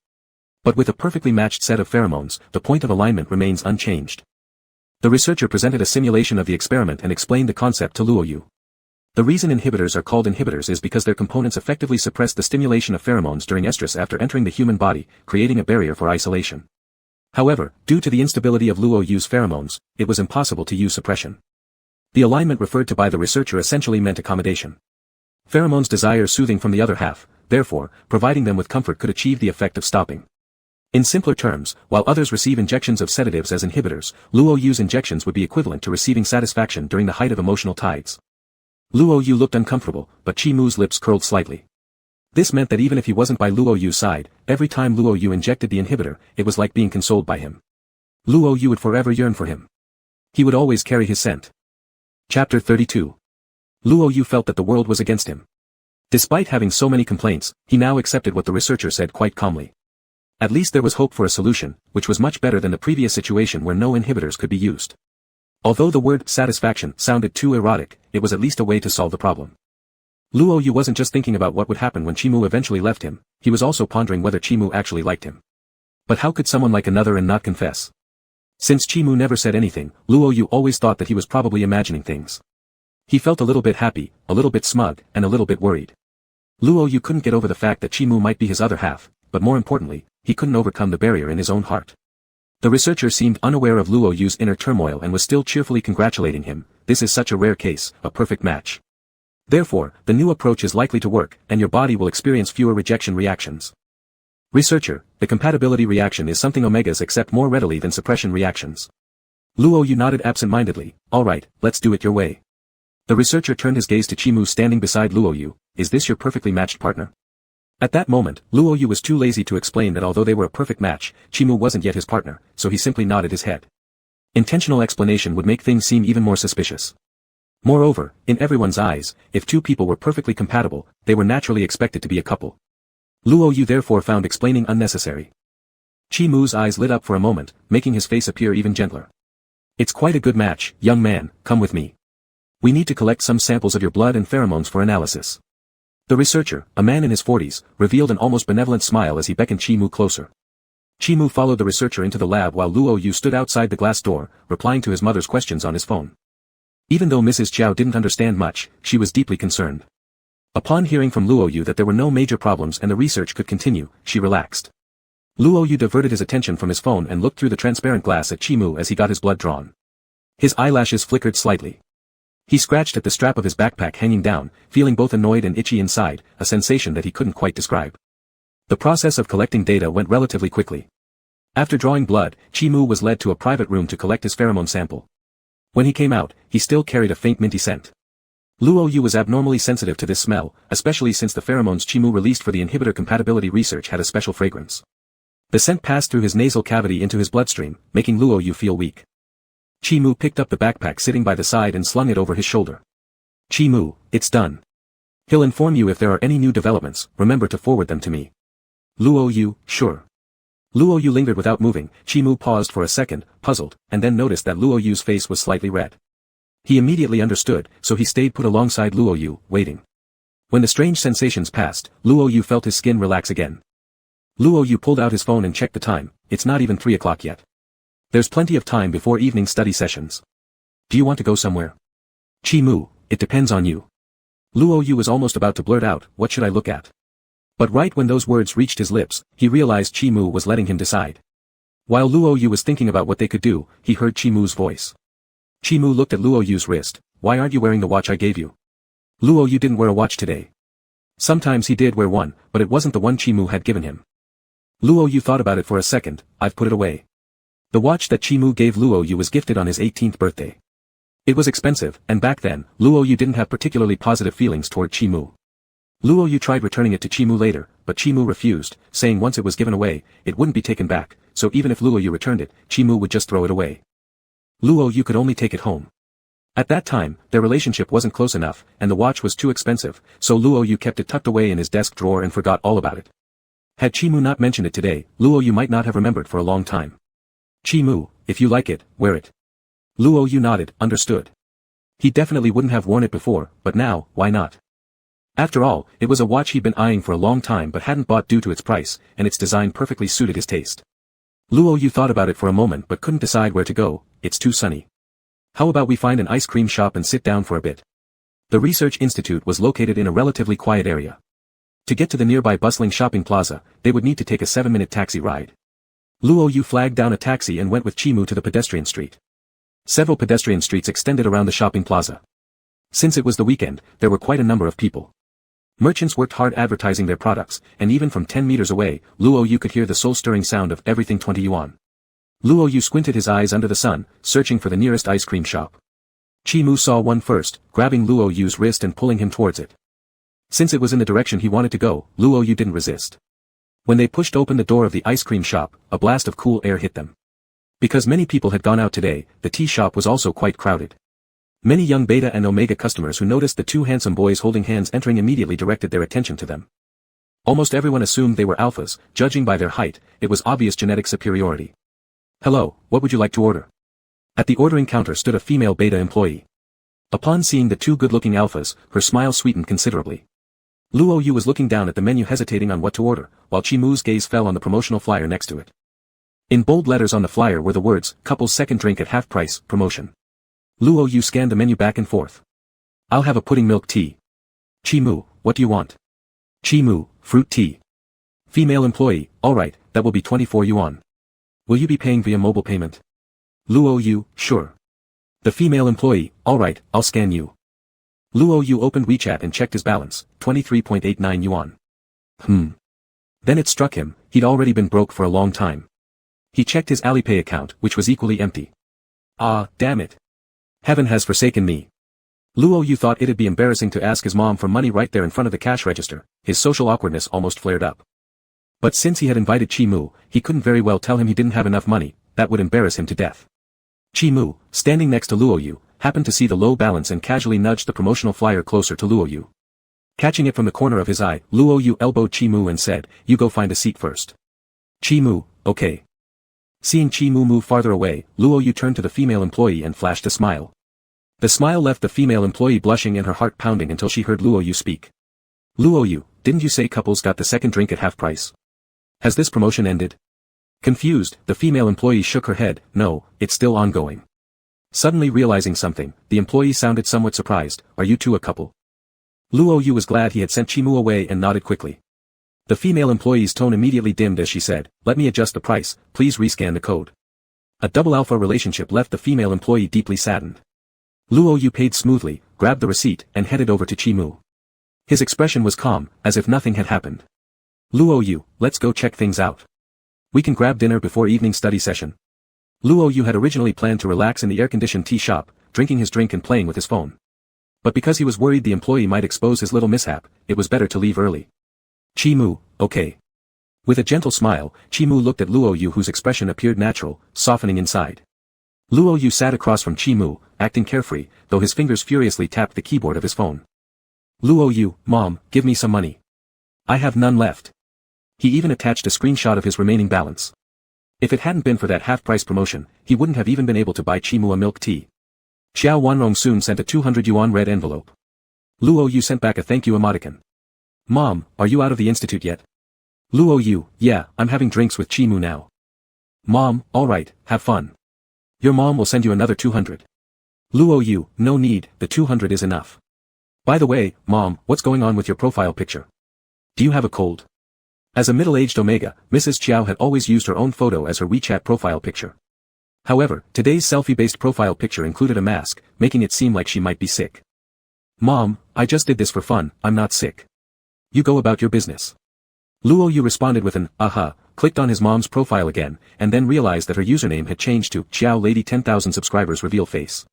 But with a perfectly matched set of pheromones, the point of alignment remains unchanged. The researcher presented a simulation of the experiment and explained the concept to Luo Yu. The reason inhibitors are called inhibitors is because their components effectively suppress the stimulation of pheromones during estrus after entering the human body, creating a barrier for isolation. However, due to the instability of Luo Yu's pheromones, it was impossible to use suppression. The alignment referred to by the researcher essentially meant accommodation. Pheromones desire soothing from the other half, therefore, providing them with comfort could achieve the effect of stopping. In simpler terms, while others receive injections of sedatives as inhibitors, Luo Yu's injections would be equivalent to receiving satisfaction during the height of emotional tides. Luo Yu looked uncomfortable, but Chi Mu's lips curled slightly. This meant that even if he wasn't by Luo Yu's side, every time Luo Yu injected the inhibitor, it was like being consoled by him. Luo Yu would forever yearn for him. He would always carry his scent. Chapter 32. Luo Yu felt that the world was against him. Despite having so many complaints, he now accepted what the researcher said quite calmly. At least there was hope for a solution, which was much better than the previous situation where no inhibitors could be used. Although the word satisfaction sounded too erotic, it was at least a way to solve the problem. Luo Yu wasn't just thinking about what would happen when Chi Mu eventually left him, he was also pondering whether Chi Mu actually liked him. But how could someone like another and not confess? Since Chi Mu never said anything, Luo Yu always thought that he was probably imagining things. He felt a little bit happy, a little bit smug, and a little bit worried. Luo Yu couldn't get over the fact that Chi Mu might be his other half, but more importantly, he couldn't overcome the barrier in his own heart. The researcher seemed unaware of Luo Yu's inner turmoil and was still cheerfully congratulating him. This is such a rare case, a perfect match. Therefore, the new approach is likely to work, and your body will experience fewer rejection reactions. Researcher, the compatibility reaction is something omegas accept more readily than suppression reactions. Luo Yu nodded absent-mindedly. Alright, let's do it your way. The researcher turned his gaze to Chi Mu standing beside Luo Yu. Is this your perfectly matched partner? At that moment, Luo Yu was too lazy to explain that although they were a perfect match, Chi Mu wasn't yet his partner, so he simply nodded his head. Intentional explanation would make things seem even more suspicious. Moreover, in everyone's eyes, if two people were perfectly compatible, they were naturally expected to be a couple. Luo Yu therefore found explaining unnecessary. Chi Mu's eyes lit up for a moment, making his face appear even gentler. It's quite a good match, young man, come with me. We need to collect some samples of your blood and pheromones for analysis. The researcher, a man in his 40s, revealed an almost benevolent smile as he beckoned Chi Mu closer. Chi Mu followed the researcher into the lab while Luo Yu stood outside the glass door, replying to his mother's questions on his phone. Even though Mrs. Zhao didn't understand much, she was deeply concerned. Upon hearing from Luo Yu that there were no major problems and the research could continue, she relaxed. Luo Yu diverted his attention from his phone and looked through the transparent glass at Chi-Mu as he got his blood drawn. His eyelashes flickered slightly. He scratched at the strap of his backpack hanging down, feeling both annoyed and itchy inside, a sensation that he couldn't quite describe. The process of collecting data went relatively quickly. After drawing blood, Chi-Mu was led to a private room to collect his pheromone sample. When he came out, he still carried a faint minty scent. Luo Yu was abnormally sensitive to this smell, especially since the pheromones Chi-Mu released for the inhibitor compatibility research had a special fragrance. The scent passed through his nasal cavity into his bloodstream, making Luo Yu feel weak. Chi-Mu picked up the backpack sitting by the side and slung it over his shoulder. Chi-Mu, it's done. He'll inform you if there are any new developments, remember to forward them to me. Luo Yu, sure. Luo Yu lingered without moving. Chi-Mu paused for a second, puzzled, and then noticed that Luo Yu's face was slightly red. He immediately understood, so he stayed put alongside Luo Yu, waiting. When the strange sensations passed, Luo Yu felt his skin relax again. Luo Yu pulled out his phone and checked the time. It's not even 3 o'clock yet. There's plenty of time before evening study sessions. Do you want to go somewhere? Chi-Mu, it depends on you. Luo Yu was almost about to blurt out, what should I look at? But right when those words reached his lips, he realized Chi-Mu was letting him decide. While Luo Yu was thinking about what they could do, he heard Chi-Mu's voice. Chi-Mu looked at Luo Yu's wrist. Why aren't you wearing the watch I gave you? Luo Yu didn't wear a watch today. Sometimes he did wear one, but it wasn't the one Chi-Mu had given him. Luo Yu thought about it for a second. I've put it away. The watch that Chi-Mu gave Luo Yu was gifted on his 18th birthday. It was expensive, and back then, Luo Yu didn't have particularly positive feelings toward Chi-Mu. Luo Yu tried returning it to Chi-Mu later, but Chi-Mu refused, saying once it was given away, it wouldn't be taken back, so even if Luo Yu returned it, Chi-Mu would just throw it away. Luo Yu could only take it home. At that time, their relationship wasn't close enough, and the watch was too expensive, so Luo Yu kept it tucked away in his desk drawer and forgot all about it. Had Chi-Mu not mentioned it today, Luo Yu might not have remembered for a long time. Chi-Mu, if you like it, wear it. Luo Yu nodded, understood. He definitely wouldn't have worn it before, but now, why not? After all, it was a watch he'd been eyeing for a long time but hadn't bought due to its price, and its design perfectly suited his taste. Luo Yu thought about it for a moment but couldn't decide where to go. It's too sunny. How about we find an ice cream shop and sit down for a bit? The research institute was located in a relatively quiet area. To get to the nearby bustling shopping plaza, they would need to take a 7-minute taxi ride. Luo Yu flagged down a taxi and went with Chi-Mu to the pedestrian street. Several pedestrian streets extended around the shopping plaza. Since it was the weekend, there were quite a number of people. Merchants worked hard advertising their products, and even from 10 meters away, Luo Yu could hear the soul-stirring sound of everything 20 yuan. Luo Yu squinted his eyes under the sun, searching for the nearest ice cream shop. Chi-Mu saw one first, grabbing Luo Yu's wrist and pulling him towards it. Since it was in the direction he wanted to go, Luo Yu didn't resist. When they pushed open the door of the ice cream shop, a blast of cool air hit them. Because many people had gone out today, the tea shop was also quite crowded. Many young Beta and Omega customers who noticed the two handsome boys holding hands entering immediately directed their attention to them. Almost everyone assumed they were alphas, judging by their height. It was obvious genetic superiority. Hello, what would you like to order? At the ordering counter stood a female Beta employee. Upon seeing the two good-looking alphas, her smile sweetened considerably. Luo Yu was looking down at the menu hesitating on what to order, while Chi-Mu's gaze fell on the promotional flyer next to it. In bold letters on the flyer were the words, couple's second drink at half price, promotion. Luo Yu scanned the menu back and forth. I'll have a pudding milk tea. Chi-Mu, what do you want? Chi-Mu, fruit tea. Female employee, alright, that will be 24 yuan. Will you be paying via mobile payment? Luo Yu, sure. The female employee, alright, I'll scan you. Luo Yu opened WeChat and checked his balance, 23.89 yuan. Then it struck him, he'd already been broke for a long time. He checked his Alipay account, which was equally empty. Ah, damn it. Heaven has forsaken me. Luo Yu thought it'd be embarrassing to ask his mom for money right there in front of the cash register. His social awkwardness almost flared up. But since he had invited Chi-Mu, he couldn't very well tell him he didn't have enough money. That would embarrass him to death. Chi-Mu, standing next to Luo Yu, happened to see the low balance and casually nudged the promotional flyer closer to Luo Yu. Catching it from the corner of his eye, Luo Yu elbowed Chi-Mu and said, you go find a seat first. Chi-Mu, okay. Seeing Chi-Mu move farther away, Luo Yu turned to the female employee and flashed a smile. The smile left the female employee blushing and her heart pounding until she heard Luo Yu speak. Luo Yu, didn't you say couples got the second drink at half price? Has this promotion ended? Confused, the female employee shook her head. No, it's still ongoing. Suddenly realizing something, the employee sounded somewhat surprised. Are you two a couple? Luo Yu was glad he had sent Chi Mu away and nodded quickly. The female employee's tone immediately dimmed as she said, "Let me adjust the price, please rescan the code." A double alpha relationship left the female employee deeply saddened. Luo Yu paid smoothly, grabbed the receipt, and headed over to Chi Mu. His expression was calm, as if nothing had happened. "Luo Yu, let's go check things out. We can grab dinner before evening study session." Luo Yu had originally planned to relax in the air-conditioned tea shop, drinking his drink and playing with his phone. But because he was worried the employee might expose his little mishap, it was better to leave early. "Chi Mu, okay." With a gentle smile, Chi Mu looked at Luo Yu, whose expression appeared natural, softening inside. Luo Yu sat across from Chi Mu, acting carefree, though his fingers furiously tapped the keyboard of his phone. "Luo Yu, Mom, give me some money. I have none left." He even attached a screenshot of his remaining balance. If it hadn't been for that half-price promotion, he wouldn't have even been able to buy Chi Mu a milk tea. Xiao Wanrong soon sent a 200 yuan red envelope. Luo Yu sent back a thank you emoticon. "Mom, are you out of the institute yet?" Luo Yu, "Yeah, I'm having drinks with Chi Mu now." "Mom, alright, have fun. Your mom will send you another 200. Luo Yu, "No need, the 200 is enough. By the way, Mom, what's going on with your profile picture? Do you have a cold?" As a middle-aged Omega, Mrs. Chiao had always used her own photo as her WeChat profile picture. However, today's selfie-based profile picture included a mask, making it seem like she might be sick. "Mom, I just did this for fun, I'm not sick. You go about your business." Luo Yu responded with an, clicked on his mom's profile again, and then realized that her username had changed to Chiao Lady 10,000 subscribers reveal face.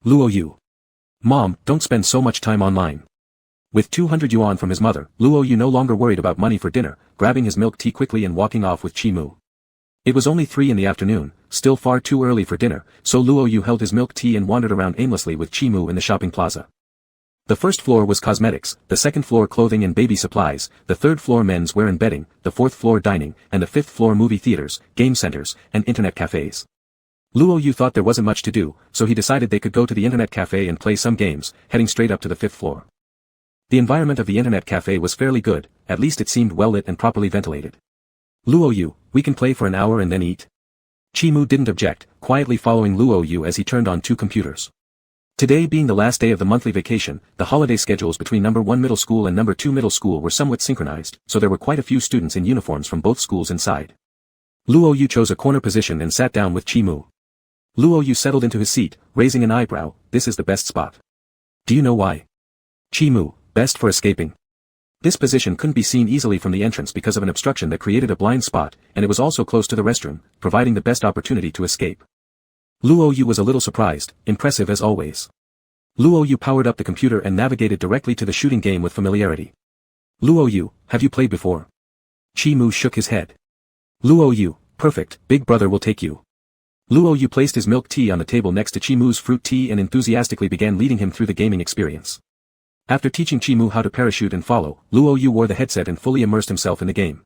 Luo Yu. "Mom, don't spend so much time online." With 200 yuan from his mother, Luo Yu no longer worried about money for dinner, grabbing his milk tea quickly and walking off with Chi Mu. It was only 3 in the afternoon, still far too early for dinner, so Luo Yu held his milk tea and wandered around aimlessly with Chi Mu in the shopping plaza. The first floor was cosmetics, the second floor clothing and baby supplies, the third floor men's wear and bedding, the fourth floor dining, and the fifth floor movie theaters, game centers, and internet cafes. Luo Yu thought there wasn't much to do, so he decided they could go to the internet cafe and play some games, heading straight up to the 5th floor. The environment of the internet cafe was fairly good, at least it seemed well lit and properly ventilated. "Luo Yu, we can play for an hour and then eat?" Chi Mu didn't object, quietly following Luo Yu as he turned on 2 computers. Today being the last day of the monthly vacation, the holiday schedules between number 1 middle school and number 2 middle school were somewhat synchronized, so there were quite a few students in uniforms from both schools inside. Luo Yu chose a corner position and sat down with Chi Mu. Luo Yu settled into his seat, raising an eyebrow. "This is the best spot. Do you know why?" Chi Mu, "Best for escaping." This position couldn't be seen easily from the entrance because of an obstruction that created a blind spot, and it was also close to the restroom, providing the best opportunity to escape. Luo Yu was a little surprised, impressive as always. Luo Yu powered up the computer and navigated directly to the shooting game with familiarity. "Luo Yu, have you played before?" Chi Mu shook his head. "Luo Yu, perfect, big brother will take you." Luo Yu placed his milk tea on the table next to Chi Mu's fruit tea and enthusiastically began leading him through the gaming experience. After teaching Chi Mu how to parachute and follow, Luo Yu wore the headset and fully immersed himself in the game.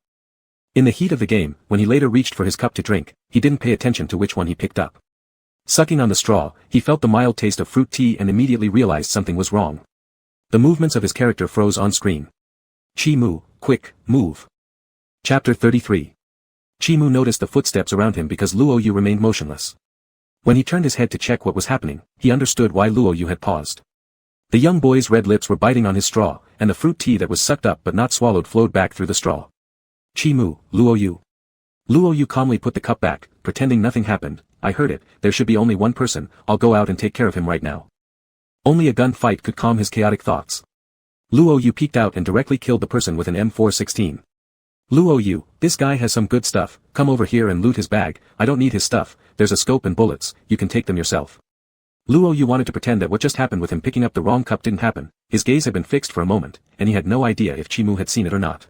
In the heat of the game, when he later reached for his cup to drink, he didn't pay attention to which one he picked up. Sucking on the straw, he felt the mild taste of fruit tea and immediately realized something was wrong. The movements of his character froze on screen. "Chi Mu, quick, move." Chapter 33. Chi Mu noticed the footsteps around him because Luo Yu remained motionless. When he turned his head to check what was happening, he understood why Luo Yu had paused. The young boy's red lips were biting on his straw, and the fruit tea that was sucked up but not swallowed flowed back through the straw. "Chi Mu, Luo Yu." Luo Yu calmly put the cup back, pretending nothing happened. "I heard it, there should be only one person, I'll go out and take care of him right now." Only a gunfight could calm his chaotic thoughts. Luo Yu peeked out and directly killed the person with an M416. "Luo Yu, this guy has some good stuff, come over here and loot his bag. I don't need his stuff, there's a scope and bullets, you can take them yourself." Luo Yu wanted to pretend that what just happened with him picking up the wrong cup didn't happen. His gaze had been fixed for a moment, and he had no idea if Chi Mu had seen it or not.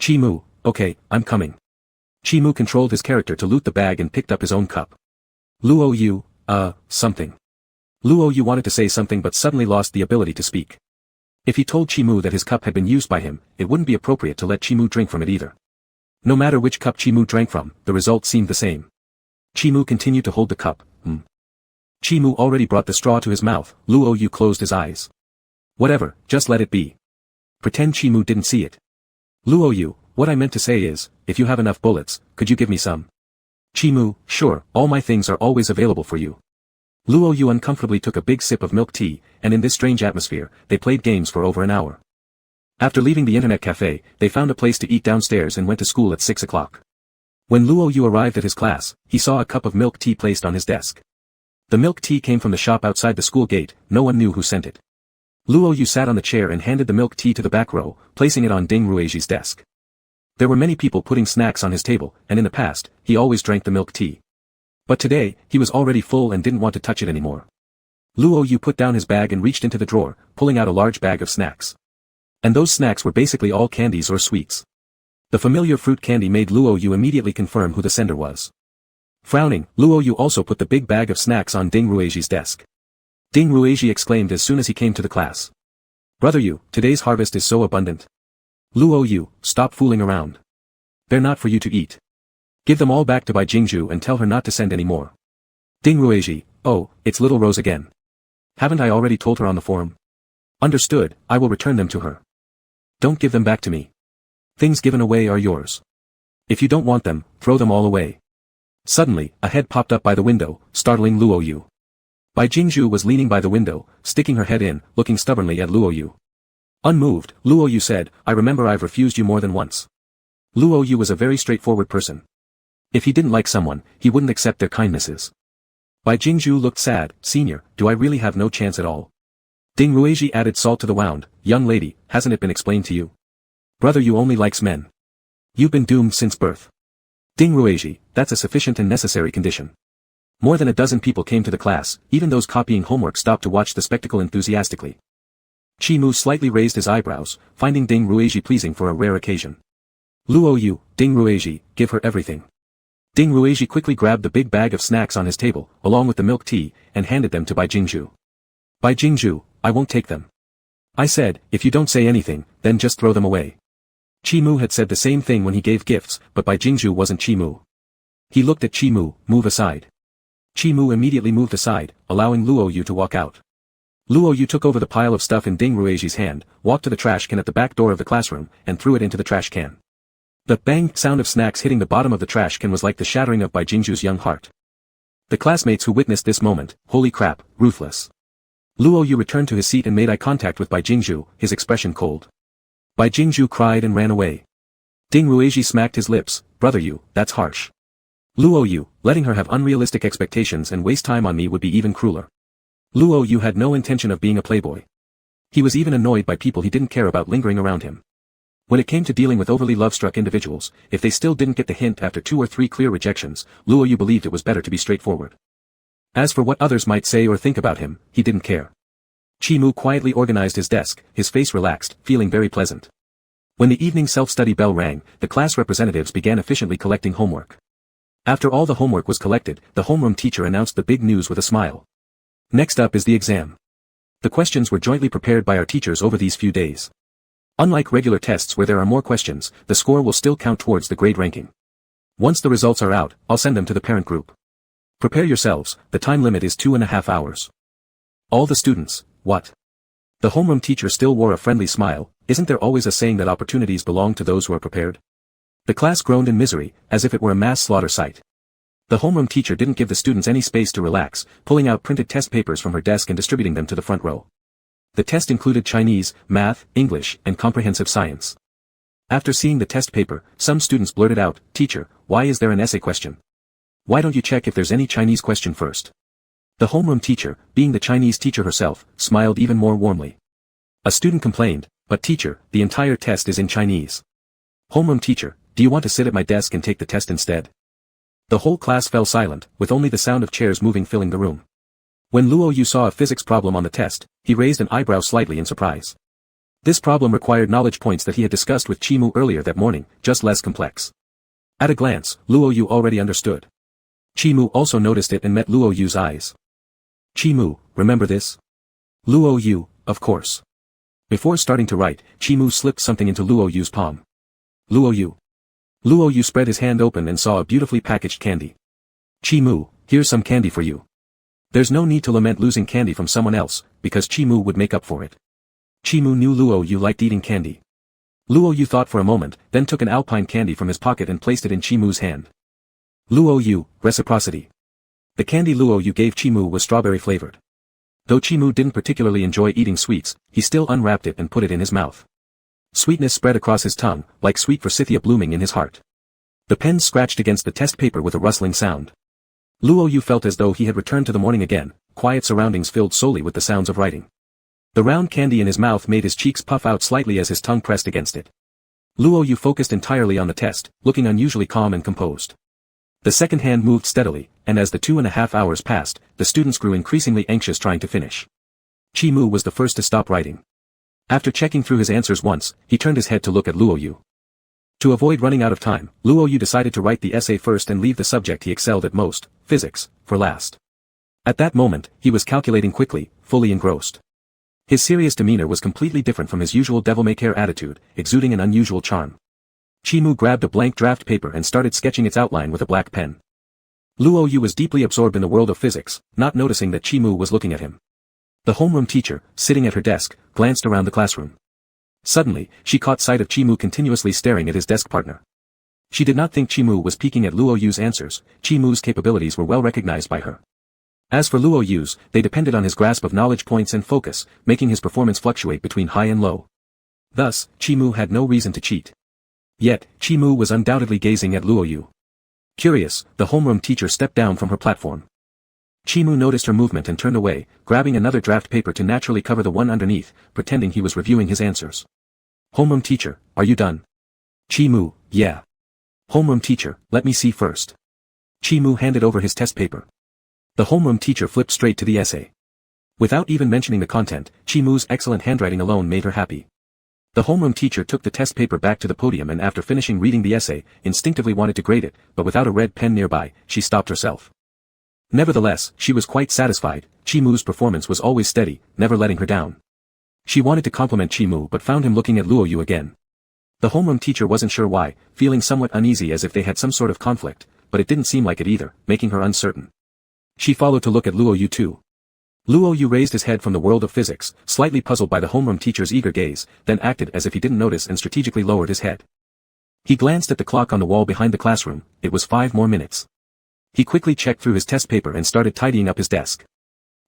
"Chi Mu, okay, I'm coming." Chi Mu controlled his character to loot the bag and picked up his own cup. "Luo Yu, something." Luo Yu wanted to say something but suddenly lost the ability to speak. If he told Chi Mu that his cup had been used by him, it wouldn't be appropriate to let Chi Mu drink from it either. No matter which cup Chi Mu drank from, the result seemed the same. Chi Mu continued to hold the cup. Chi Mu already brought the straw to his mouth. Luo Yu closed his eyes. "Whatever, just let it be. Pretend Chi Mu didn't see it." "Luo Yu, what I meant to say is, if you have enough bullets, could you give me some?" Chi Mu, "Sure, all my things are always available for you." Luo Yu uncomfortably took a big sip of milk tea, and in this strange atmosphere, they played games for over an hour. After leaving the internet cafe, they found a place to eat downstairs and went to school at 6 o'clock. When Luo Yu arrived at his class, he saw a cup of milk tea placed on his desk. The milk tea came from the shop outside the school gate, no one knew who sent it. Luo Yu sat on the chair and handed the milk tea to the back row, placing it on Ding Ruiji's desk. There were many people putting snacks on his table, and in the past, he always drank the milk tea. But today, he was already full and didn't want to touch it anymore. Luo Yu put down his bag and reached into the drawer, pulling out a large bag of snacks. And those snacks were basically all candies or sweets. The familiar fruit candy made Luo Yu immediately confirm who the sender was. Frowning, Luo Yu also put the big bag of snacks on Ding Ruiji's desk. Ding Ruiji exclaimed as soon as he came to the class. "Brother Yu, today's harvest is so abundant. Luo Yu, stop fooling around. They're not for you to eat. Give them all back to Bai Jingju and tell her not to send any more." Ding Ruiji, "Oh, it's little Rose again. Haven't I already told her on the forum?" "Understood, I will return them to her. Don't give them back to me. Things given away are yours. If you don't want them, throw them all away." Suddenly, a head popped up by the window, startling Luo Yu. Bai Jingju was leaning by the window, sticking her head in, looking stubbornly at Luo Yu. Unmoved, Luo Yu said, "I remember I've refused you more than once." Luo Yu was a very straightforward person. If he didn't like someone, he wouldn't accept their kindnesses. Bai Jingju looked sad. "Senior, do I really have no chance at all?" Ding Ruiji added salt to the wound. "Young lady, hasn't it been explained to you? Brother Yu only likes men. You've been doomed since birth." Ding Ruiji, "That's a sufficient and necessary condition." More than a dozen people came to the class, even those copying homework stopped to watch the spectacle enthusiastically. Chi Mu slightly raised his eyebrows, finding Ding Ruiji pleasing for a rare occasion. "Luo Yu, Ding Ruiji, give her everything." Ding Ruiji quickly grabbed the big bag of snacks on his table, along with the milk tea, and handed them to Bai Jingju. "Bai Jingju, I won't take them. I said, if you don't say anything, then just throw them away." Chi Mu had said the same thing when he gave gifts, but Bai Jingju wasn't Chi Mu. He looked at Chi Mu, "Move aside." Chi Mu immediately moved aside, allowing Luo Yu to walk out. Luo Yu took over the pile of stuff in Ding Ruiji's hand, walked to the trash can at the back door of the classroom, and threw it into the trash can. The bang sound of snacks hitting the bottom of the trash can was like the shattering of Bai Jingju's young heart. The classmates who witnessed this moment, "Holy crap, ruthless." Luo Yu returned to his seat and made eye contact with Bai Jingju, his expression cold. Bai Jingju cried and ran away. Ding Ruiji smacked his lips. "Brother Yu, that's harsh. Luo Yu, letting her have unrealistic expectations and waste time on me would be even crueler." Luo Yu had no intention of being a playboy. He was even annoyed by people he didn't care about lingering around him. When it came to dealing with overly love-struck individuals, if they still didn't get the hint after 2 or 3 clear rejections, Luo Yu believed it was better to be straightforward. As for what others might say or think about him, he didn't care. Chi Mu quietly organized his desk, his face relaxed, feeling very pleasant. When the evening self-study bell rang, the class representatives began efficiently collecting homework. After all the homework was collected, the homeroom teacher announced the big news with a smile. "Next up is the exam. The questions were jointly prepared by our teachers over these few days. Unlike regular tests where there are more questions, the score will still count towards the grade ranking. Once the results are out, I'll send them to the parent group. Prepare yourselves, the time limit is 2.5 hours. All the students, what?" The homeroom teacher still wore a friendly smile. "Isn't there always a saying that opportunities belong to those who are prepared?" The class groaned in misery, as if it were a mass slaughter site. The homeroom teacher didn't give the students any space to relax, pulling out printed test papers from her desk and distributing them to the front row. The test included Chinese, math, English, and comprehensive science. After seeing the test paper, some students blurted out, "Teacher, why is there an essay question? Why don't you check if there's any Chinese question first?" The homeroom teacher, being the Chinese teacher herself, smiled even more warmly. A student complained, "But teacher, the entire test is in Chinese." Homeroom teacher, "Do you want to sit at my desk and take the test instead?" The whole class fell silent, with only the sound of chairs moving filling the room. When Luo Yu saw a physics problem on the test, he raised an eyebrow slightly in surprise. This problem required knowledge points that he had discussed with Chi Mu earlier that morning, just less complex. At a glance, Luo Yu already understood. Chi Mu also noticed it and met Luo Yu's eyes. "Chi Mu, remember this?" "Luo Yu, of course." Before starting to write, Chi Mu slipped something into Luo Yu's palm. "Luo Yu." Luo Yu spread his hand open and saw a beautifully packaged candy. "Chi Mu, here's some candy for you." There's no need to lament losing candy from someone else, because Chi Mu would make up for it. Chi Mu knew Luo Yu liked eating candy. Luo Yu thought for a moment, then took an alpine candy from his pocket and placed it in Chi Mu's hand. "Luo Yu, reciprocity." The candy Luo Yu gave Chimu was strawberry flavored. Though Chimu didn't particularly enjoy eating sweets, he still unwrapped it and put it in his mouth. Sweetness spread across his tongue, like sweet forsythia blooming in his heart. The pen scratched against the test paper with a rustling sound. Luo Yu felt as though he had returned to the morning again, quiet surroundings filled solely with the sounds of writing. The round candy in his mouth made his cheeks puff out slightly as his tongue pressed against it. Luo Yu focused entirely on the test, looking unusually calm and composed. The second hand moved steadily, and as the 2.5 hours passed, the students grew increasingly anxious trying to finish. Chimu was the first to stop writing. After checking through his answers once, he turned his head to look at Luo Yu. To avoid running out of time, Luo Yu decided to write the essay first and leave the subject he excelled at most, physics, for last. At that moment, he was calculating quickly, fully engrossed. His serious demeanor was completely different from his usual devil-may-care attitude, exuding an unusual charm. Chimu grabbed a blank draft paper and started sketching its outline with a black pen. Luo Yu was deeply absorbed in the world of physics, not noticing that Chimu was looking at him. The homeroom teacher, sitting at her desk, glanced around the classroom. Suddenly, she caught sight of Chimu continuously staring at his desk partner. She did not think Chimu was peeking at Luo Yu's answers. Chimu's capabilities were well recognized by her. As for Luo Yu's, they depended on his grasp of knowledge points and focus, making his performance fluctuate between high and low. Thus, Chimu had no reason to cheat. Yet, Chimu was undoubtedly gazing at Luo Yu. Curious, the homeroom teacher stepped down from her platform. Chimu noticed her movement and turned away, grabbing another draft paper to naturally cover the one underneath, pretending he was reviewing his answers. Homeroom teacher, are you done? Chimu, yeah. Homeroom teacher, let me see first. Chimu handed over his test paper. The homeroom teacher flipped straight to the essay. Without even mentioning the content, Chimu's excellent handwriting alone made her happy. The homeroom teacher took the test paper back to the podium and after finishing reading the essay, instinctively wanted to grade it, but without a red pen nearby, she stopped herself. Nevertheless, she was quite satisfied. Chimu's performance was always steady, never letting her down. She wanted to compliment Chimu but found him looking at Luo Yu again. The homeroom teacher wasn't sure why, feeling somewhat uneasy as if they had some sort of conflict, but it didn't seem like it either, making her uncertain. She followed to look at Luo Yu too. Luo Yu raised his head from the world of physics, slightly puzzled by the homeroom teacher's eager gaze, then acted as if he didn't notice and strategically lowered his head. He glanced at the clock on the wall behind the classroom. It was 5 more minutes. He quickly checked through his test paper and started tidying up his desk.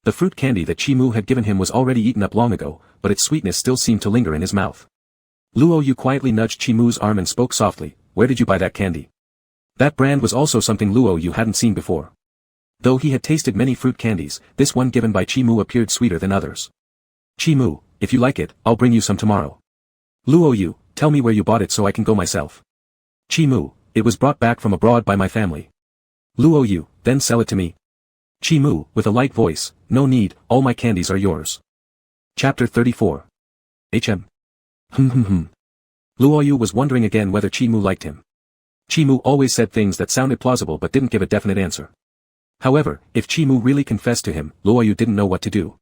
The fruit candy that Chimu had given him was already eaten up long ago, but its sweetness still seemed to linger in his mouth. Luo Yu quietly nudged Chimu's arm and spoke softly, "Where did you buy that candy?" That brand was also something Luo Yu hadn't seen before. Though he had tasted many fruit candies, this one given by Chimu appeared sweeter than others. "Chimu, if you like it, I'll bring you some tomorrow." "Luo Yu, tell me where you bought it so I can go myself." "Chimu, it was brought back from abroad by my family." "Luo Yu, then sell it to me." Chimu, with a light voice, "No need, all my candies are yours." Chapter 34. Luo Yu was wondering again whether Chimu liked him. Chimu always said things that sounded plausible but didn't give a definite answer. However, if Chimu really confessed to him, Luo Yu didn't know what to do.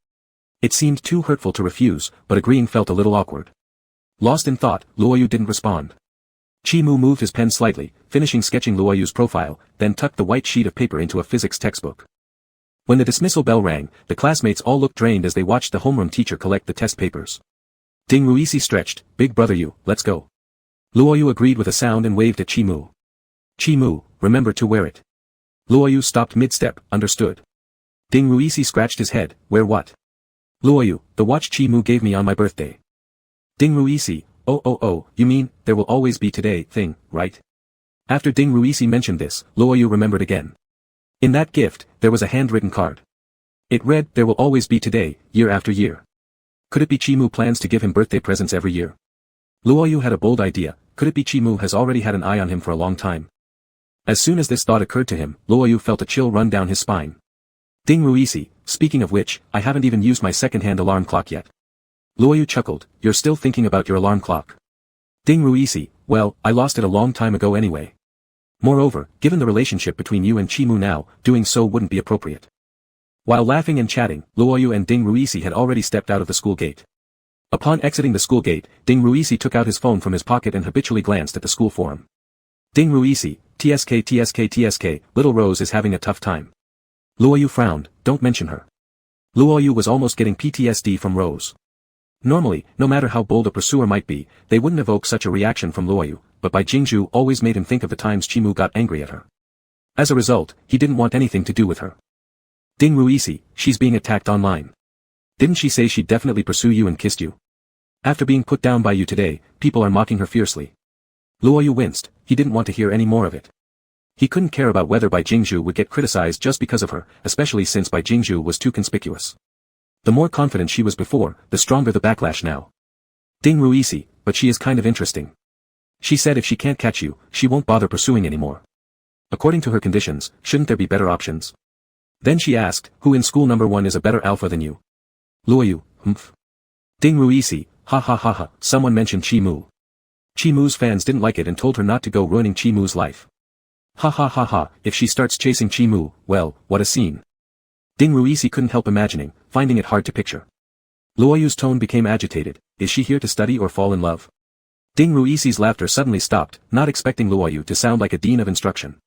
It seemed too hurtful to refuse, but agreeing felt a little awkward. Lost in thought, Luo Yu didn't respond. Chimu moved his pen slightly, finishing sketching Luo Yu's profile, then tucked the white sheet of paper into a physics textbook. When the dismissal bell rang, the classmates all looked drained as they watched the homeroom teacher collect the test papers. Ding Ruisi stretched, "Big brother Yu, let's go." Luo Yu agreed with a sound and waved at Chimu. "Chimu, remember to wear it." Luo Yu stopped mid-step, "Understood." Ding Ruisi scratched his head, "Wear what?" Luo Yu, "The watch Chimu gave me on my birthday." Ding Ruisi, Oh, you mean, there will always be today thing, right?" After Ding Ruisi mentioned this, Luo Yu remembered again. In that gift, there was a handwritten card. It read, "There will always be today, year after year." Could it be Chimu plans to give him birthday presents every year? Luo Yu had a bold idea. Could it be Chimu has already had an eye on him for a long time? As soon as this thought occurred to him, Luo Yu felt a chill run down his spine. Ding Ruisi, speaking of which, I haven't even used my second-hand alarm clock yet. Luo Yu chuckled, "You're still thinking about your alarm clock." Ding Ruisi, "Well, I lost it a long time ago anyway. Moreover, given the relationship between you and Chimu now, doing so wouldn't be appropriate." While laughing and chatting, Luo Yu and Ding Ruisi had already stepped out of the school gate. Upon exiting the school gate, Ding Ruisi took out his phone from his pocket and habitually glanced at the school forum. Ding Ruisi, TSK, little Rose is having a tough time. Luo Yu frowned, "Don't mention her." Luo Yu was almost getting PTSD from Rose. Normally, no matter how bold a pursuer might be, they wouldn't evoke such a reaction from Luo Yu, but by Jingzhu always made him think of the times Chimu got angry at her. As a result, he didn't want anything to do with her. Ding Ruisi, she's being attacked online. Didn't she say she'd definitely pursue you and kissed you? After being put down by you today, people are mocking her fiercely. Luoyu winced, he didn't want to hear any more of it. He couldn't care about whether Bai Jingzhu would get criticized just because of her, especially since Bai Jingzhu was too conspicuous. The more confident she was before, the stronger the backlash now. Ding Ruisi, but she is kind of interesting. She said if she can't catch you, she won't bother pursuing anymore. According to her conditions, shouldn't there be better options? Then she asked, who in school number 1 is a better alpha than you? Luoyu, humph. Ding Ruisi, ha ha ha ha, someone mentioned Chi Mu. Chi Mu's fans didn't like it and told her not to go ruining Chi Mu's life. Ha ha ha ha, if she starts chasing Chi Mu, well, what a scene. Ding Ruisi couldn't help imagining, finding it hard to picture. Luoyu's tone became agitated, is she here to study or fall in love? Ding Ruisi's laughter suddenly stopped, not expecting Luoyu to sound like a dean of instruction.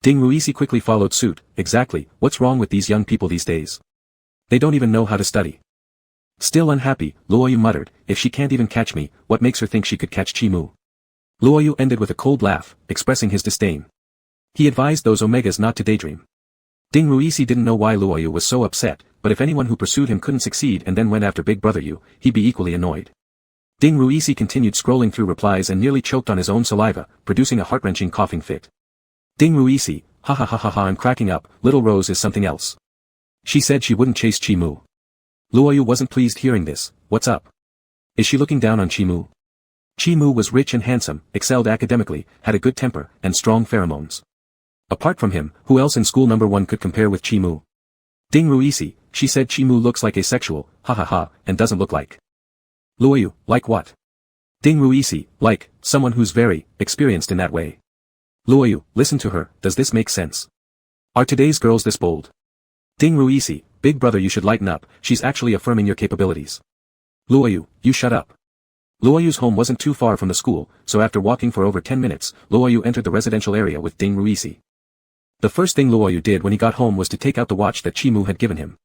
Ding Ruisi quickly followed suit, exactly, what's wrong with these young people these days? They don't even know how to study. Still unhappy, Luoyu muttered, if she can't even catch me, what makes her think she could catch Chi Mu? Luoyu ended with a cold laugh, expressing his disdain. He advised those omegas not to daydream. Ding Ruisi didn't know why Luoyu was so upset, but if anyone who pursued him couldn't succeed and then went after Big Brother Yu, he'd be equally annoyed. Ding Ruisi continued scrolling through replies and nearly choked on his own saliva, producing a heart-wrenching coughing fit. Ding Ruisi, ha ha ha ha ha, I'm cracking up, Little Rose is something else. She said she wouldn't chase Chi Mu. Luoyu wasn't pleased hearing this, what's up? Is she looking down on Chi Mu? Chi Mu was rich and handsome, excelled academically, had a good temper, and strong pheromones. Apart from him, who else in school number 1 could compare with Chi Mu? Ding Ruisi, she said Chi Mu looks like asexual, ha ha ha, and doesn't look like. Luoyu, like what? Ding Ruisi, like, someone who's very, experienced in that way. Luoyu, listen to her, does this make sense? Are today's girls this bold? Ding Ruisi, Big Brother you should lighten up, she's actually affirming your capabilities. Luoyu, you shut up. Luoyu's home wasn't too far from the school, so after walking for over 10 minutes, Luoyu entered the residential area with Ding Ruisi. The first thing Luoyu did when he got home was to take out the watch that Chi Mu had given him.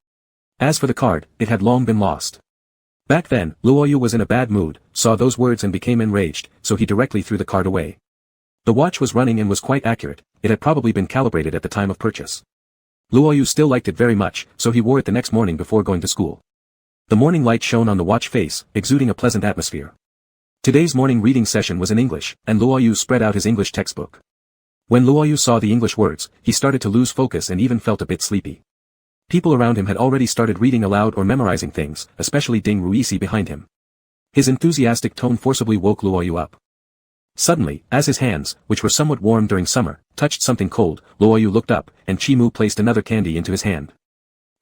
As for the card, it had long been lost. Back then, Luoyu was in a bad mood, saw those words and became enraged, so he directly threw the card away. The watch was running and was quite accurate, it had probably been calibrated at the time of purchase. Luoyu still liked it very much, so he wore it the next morning before going to school. The morning light shone on the watch face, exuding a pleasant atmosphere. Today's morning reading session was in English, and Luoyu spread out his English textbook. When Luoyu saw the English words, he started to lose focus and even felt a bit sleepy. People around him had already started reading aloud or memorizing things, especially Ding Ruisi behind him. His enthusiastic tone forcibly woke Luoyu up. Suddenly, as his hands, which were somewhat warm during summer, touched something cold, Luoyu looked up, and Chi Mu placed another candy into his hand.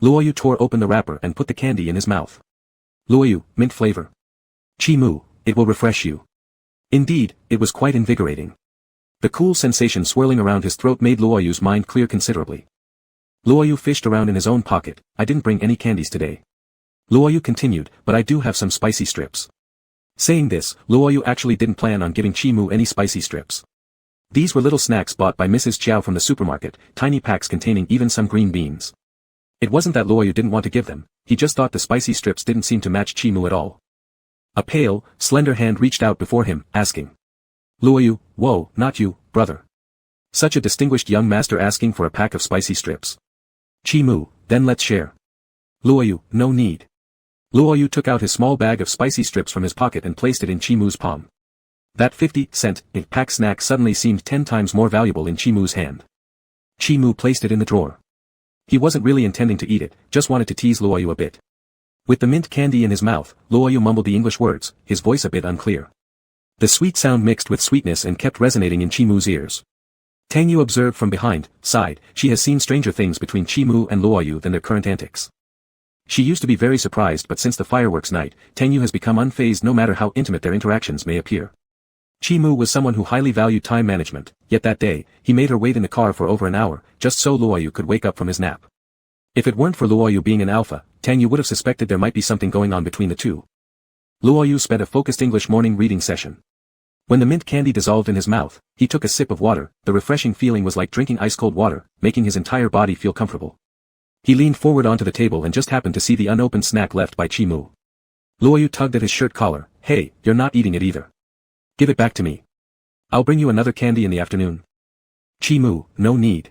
Luoyu tore open the wrapper and put the candy in his mouth. Luoyu, mint flavor. Chi Mu, it will refresh you. Indeed, it was quite invigorating. The cool sensation swirling around his throat made Luoyu's mind clear considerably. Luoyu fished around in his own pocket, I didn't bring any candies today. Luoyu continued, but I do have some spicy strips. Saying this, Luoyu actually didn't plan on giving Chi Mu any spicy strips. These were little snacks bought by Mrs. Chiao from the supermarket, tiny packs containing even some green beans. It wasn't that Luoyu didn't want to give them, he just thought the spicy strips didn't seem to match Chi Mu at all. A pale, slender hand reached out before him, asking. Luoyu, whoa, not you, brother. Such a distinguished young master asking for a pack of spicy strips. Chi Mu, then let's share. Luoyu, no need. Luoyu took out his small bag of spicy strips from his pocket and placed it in Chi Mu's palm. That 50-cent pack snack suddenly seemed 10 times more valuable in Chi Mu's hand. Chi Mu placed it in the drawer. He wasn't really intending to eat it, just wanted to tease Luoyu a bit. With the mint candy in his mouth, Luoyu mumbled the English words, his voice a bit unclear. The sweet sound mixed with sweetness and kept resonating in Chi Mu's ears. Tang Yu observed from behind, sighed, she has seen stranger things between Chi Mu and Luoyu than their current antics. She used to be very surprised, but since the fireworks night, Tang Yu has become unfazed no matter how intimate their interactions may appear. Chi Mu was someone who highly valued time management, yet that day, he made her wait in the car for over an hour, just so Luoyu could wake up from his nap. If it weren't for Luoyu being an alpha, Tang Yu would have suspected there might be something going on between the two. Luoyu spent a focused English morning reading session. When the mint candy dissolved in his mouth, he took a sip of water, the refreshing feeling was like drinking ice-cold water, making his entire body feel comfortable. He leaned forward onto the table and just happened to see the unopened snack left by Chi Mu. Luoyu tugged at his shirt collar, hey, you're not eating it either. Give it back to me. I'll bring you another candy in the afternoon. Chi Mu, no need.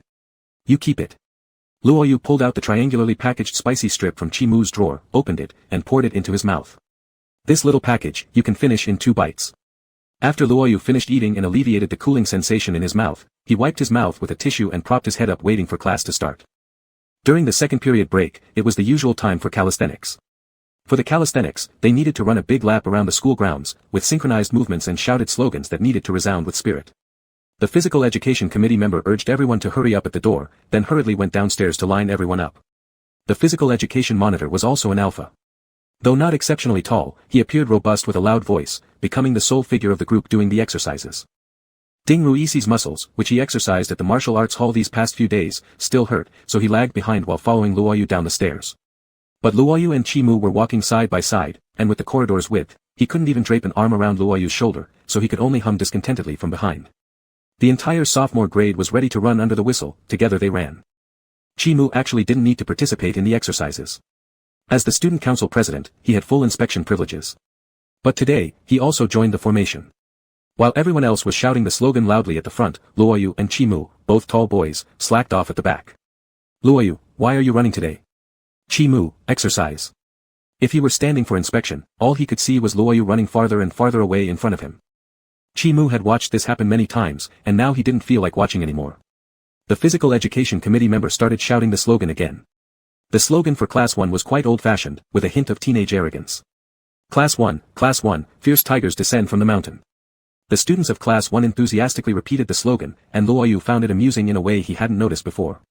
You keep it. Luo Yu pulled out the triangularly packaged spicy strip from Chi Mu's drawer, opened it, and poured it into his mouth. This little package, you can finish in 2 bites. After Luo Yu finished eating and alleviated the cooling sensation in his mouth, he wiped his mouth with a tissue and propped his head up waiting for class to start. During the second period break, it was the usual time for calisthenics. For the calisthenics, they needed to run a big lap around the school grounds, with synchronized movements and shouted slogans that needed to resound with spirit. The physical education committee member urged everyone to hurry up at the door, then hurriedly went downstairs to line everyone up. The physical education monitor was also an alpha. Though not exceptionally tall, he appeared robust with a loud voice, becoming the sole figure of the group doing the exercises. Ding Ruisi's muscles, which he exercised at the martial arts hall these past few days, still hurt, so he lagged behind while following Luo Yu down the stairs. But Luo Yu and Chi Mu were walking side by side, and with the corridor's width, he couldn't even drape an arm around Luo Yu's shoulder, so he could only hum discontentedly from behind. The entire sophomore grade was ready to run under the whistle, together they ran. Chi Mu actually didn't need to participate in the exercises. As the student council president, he had full inspection privileges. But today, he also joined the formation. While everyone else was shouting the slogan loudly at the front, Luo Yu and Chi Mu, both tall boys, slacked off at the back. Luo Yu, why are you running today? Chi Mu, exercise. If he were standing for inspection, all he could see was Luo Yu running farther and farther away in front of him. Chi Mu had watched this happen many times, and now he didn't feel like watching anymore. The physical education committee member started shouting the slogan again. The slogan for Class 1 was quite old-fashioned, with a hint of teenage arrogance. Class 1, fierce tigers descend from the mountain. The students of Class 1 enthusiastically repeated the slogan, and Luo Yu found it amusing in a way he hadn't noticed before.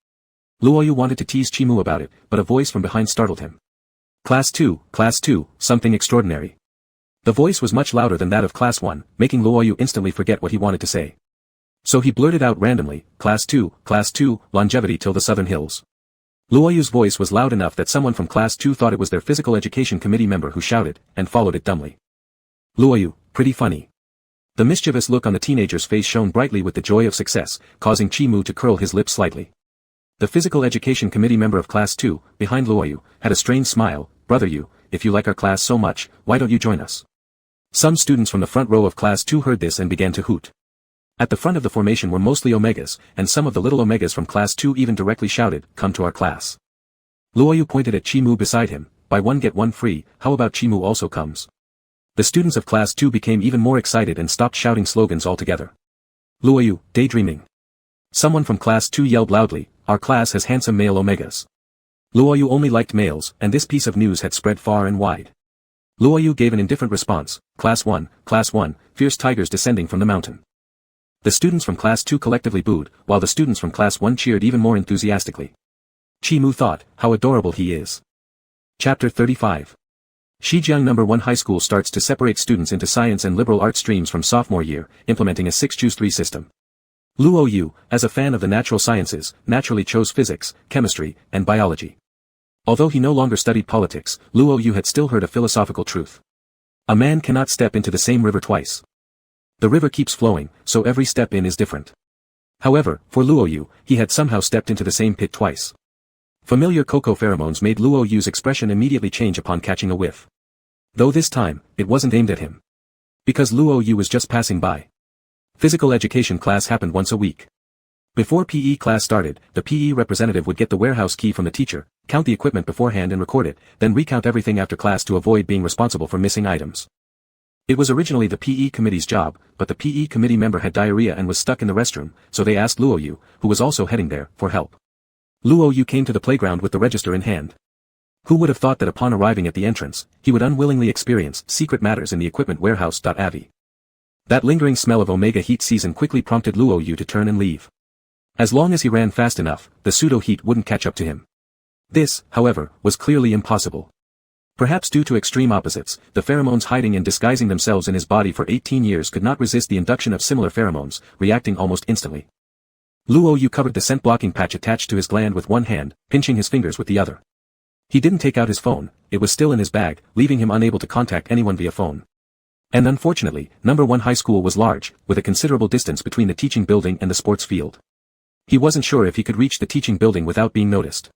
Luo Yu wanted to tease Chi Mu about it, but a voice from behind startled him. Class 2, something extraordinary. The voice was much louder than that of Class 1, making Luo Yu instantly forget what he wanted to say. So he blurted out randomly, Class 2, longevity till the southern hills. Luo Yu's voice was loud enough that someone from Class 2 thought it was their physical education committee member who shouted, and followed it dumbly. Luo Yu, pretty funny. The mischievous look on the teenager's face shone brightly with the joy of success, causing Chi Mu to curl his lips slightly. The physical education committee member of Class 2, behind Luo Yu, had a strange smile. Brother Yu, if you like our class so much, why don't you join us? Some students from the front row of Class 2 heard this and began to hoot. At the front of the formation were mostly Omegas, and some of the little Omegas from Class 2 even directly shouted, come to our class. Luo Yu pointed at Chi Mu beside him, buy one get one free, how about Chi Mu also comes? The students of Class 2 became even more excited and stopped shouting slogans altogether. Luo Yu, daydreaming. Someone from Class 2 yelled loudly, our class has handsome male Omegas. Luo Yu only liked males, and this piece of news had spread far and wide. Luo Yu gave an indifferent response, Class 1, fierce tigers descending from the mountain. The students from Class 2 collectively booed, while the students from Class 1 cheered even more enthusiastically. Chi Mu thought, how adorable he is. Chapter 35. Shijiang No. 1 High School starts to separate students into science and liberal arts streams from sophomore year, implementing a 6-choose-3 system. Luo Yu, as a fan of the natural sciences, naturally chose physics, chemistry, and biology. Although he no longer studied politics, Luo Yu had still heard a philosophical truth. A man cannot step into the same river twice. The river keeps flowing, so every step in is different. However, for Luo Yu, he had somehow stepped into the same pit twice. Familiar cocoa pheromones made Luo Yu's expression immediately change upon catching a whiff. Though this time, it wasn't aimed at him. Because Luo Yu was just passing by. Physical education class happened once a week. Before PE class started, the PE representative would get the warehouse key from the teacher, count the equipment beforehand and record it, then recount everything after class to avoid being responsible for missing items. It was originally the PE committee's job, but the PE committee member had diarrhea and was stuck in the restroom, so they asked Luo Yu, who was also heading there, for help. Luo Yu came to the playground with the register in hand. Who would have thought that upon arriving at the entrance, he would unwillingly experience secret matters in the equipment warehouse. Avi. That lingering smell of omega heat season quickly prompted Luo Yu to turn and leave. As long as he ran fast enough, the pseudo-heat wouldn't catch up to him. This, however, was clearly impossible. Perhaps due to extreme opposites, the pheromones hiding and disguising themselves in his body for 18 years could not resist the induction of similar pheromones, reacting almost instantly. Luo Yu covered the scent-blocking patch attached to his gland with one hand, pinching his fingers with the other. He didn't take out his phone, it was still in his bag, leaving him unable to contact anyone via phone. And unfortunately, No. 1 High School was large, with a considerable distance between the teaching building and the sports field. He wasn't sure if he could reach the teaching building without being noticed.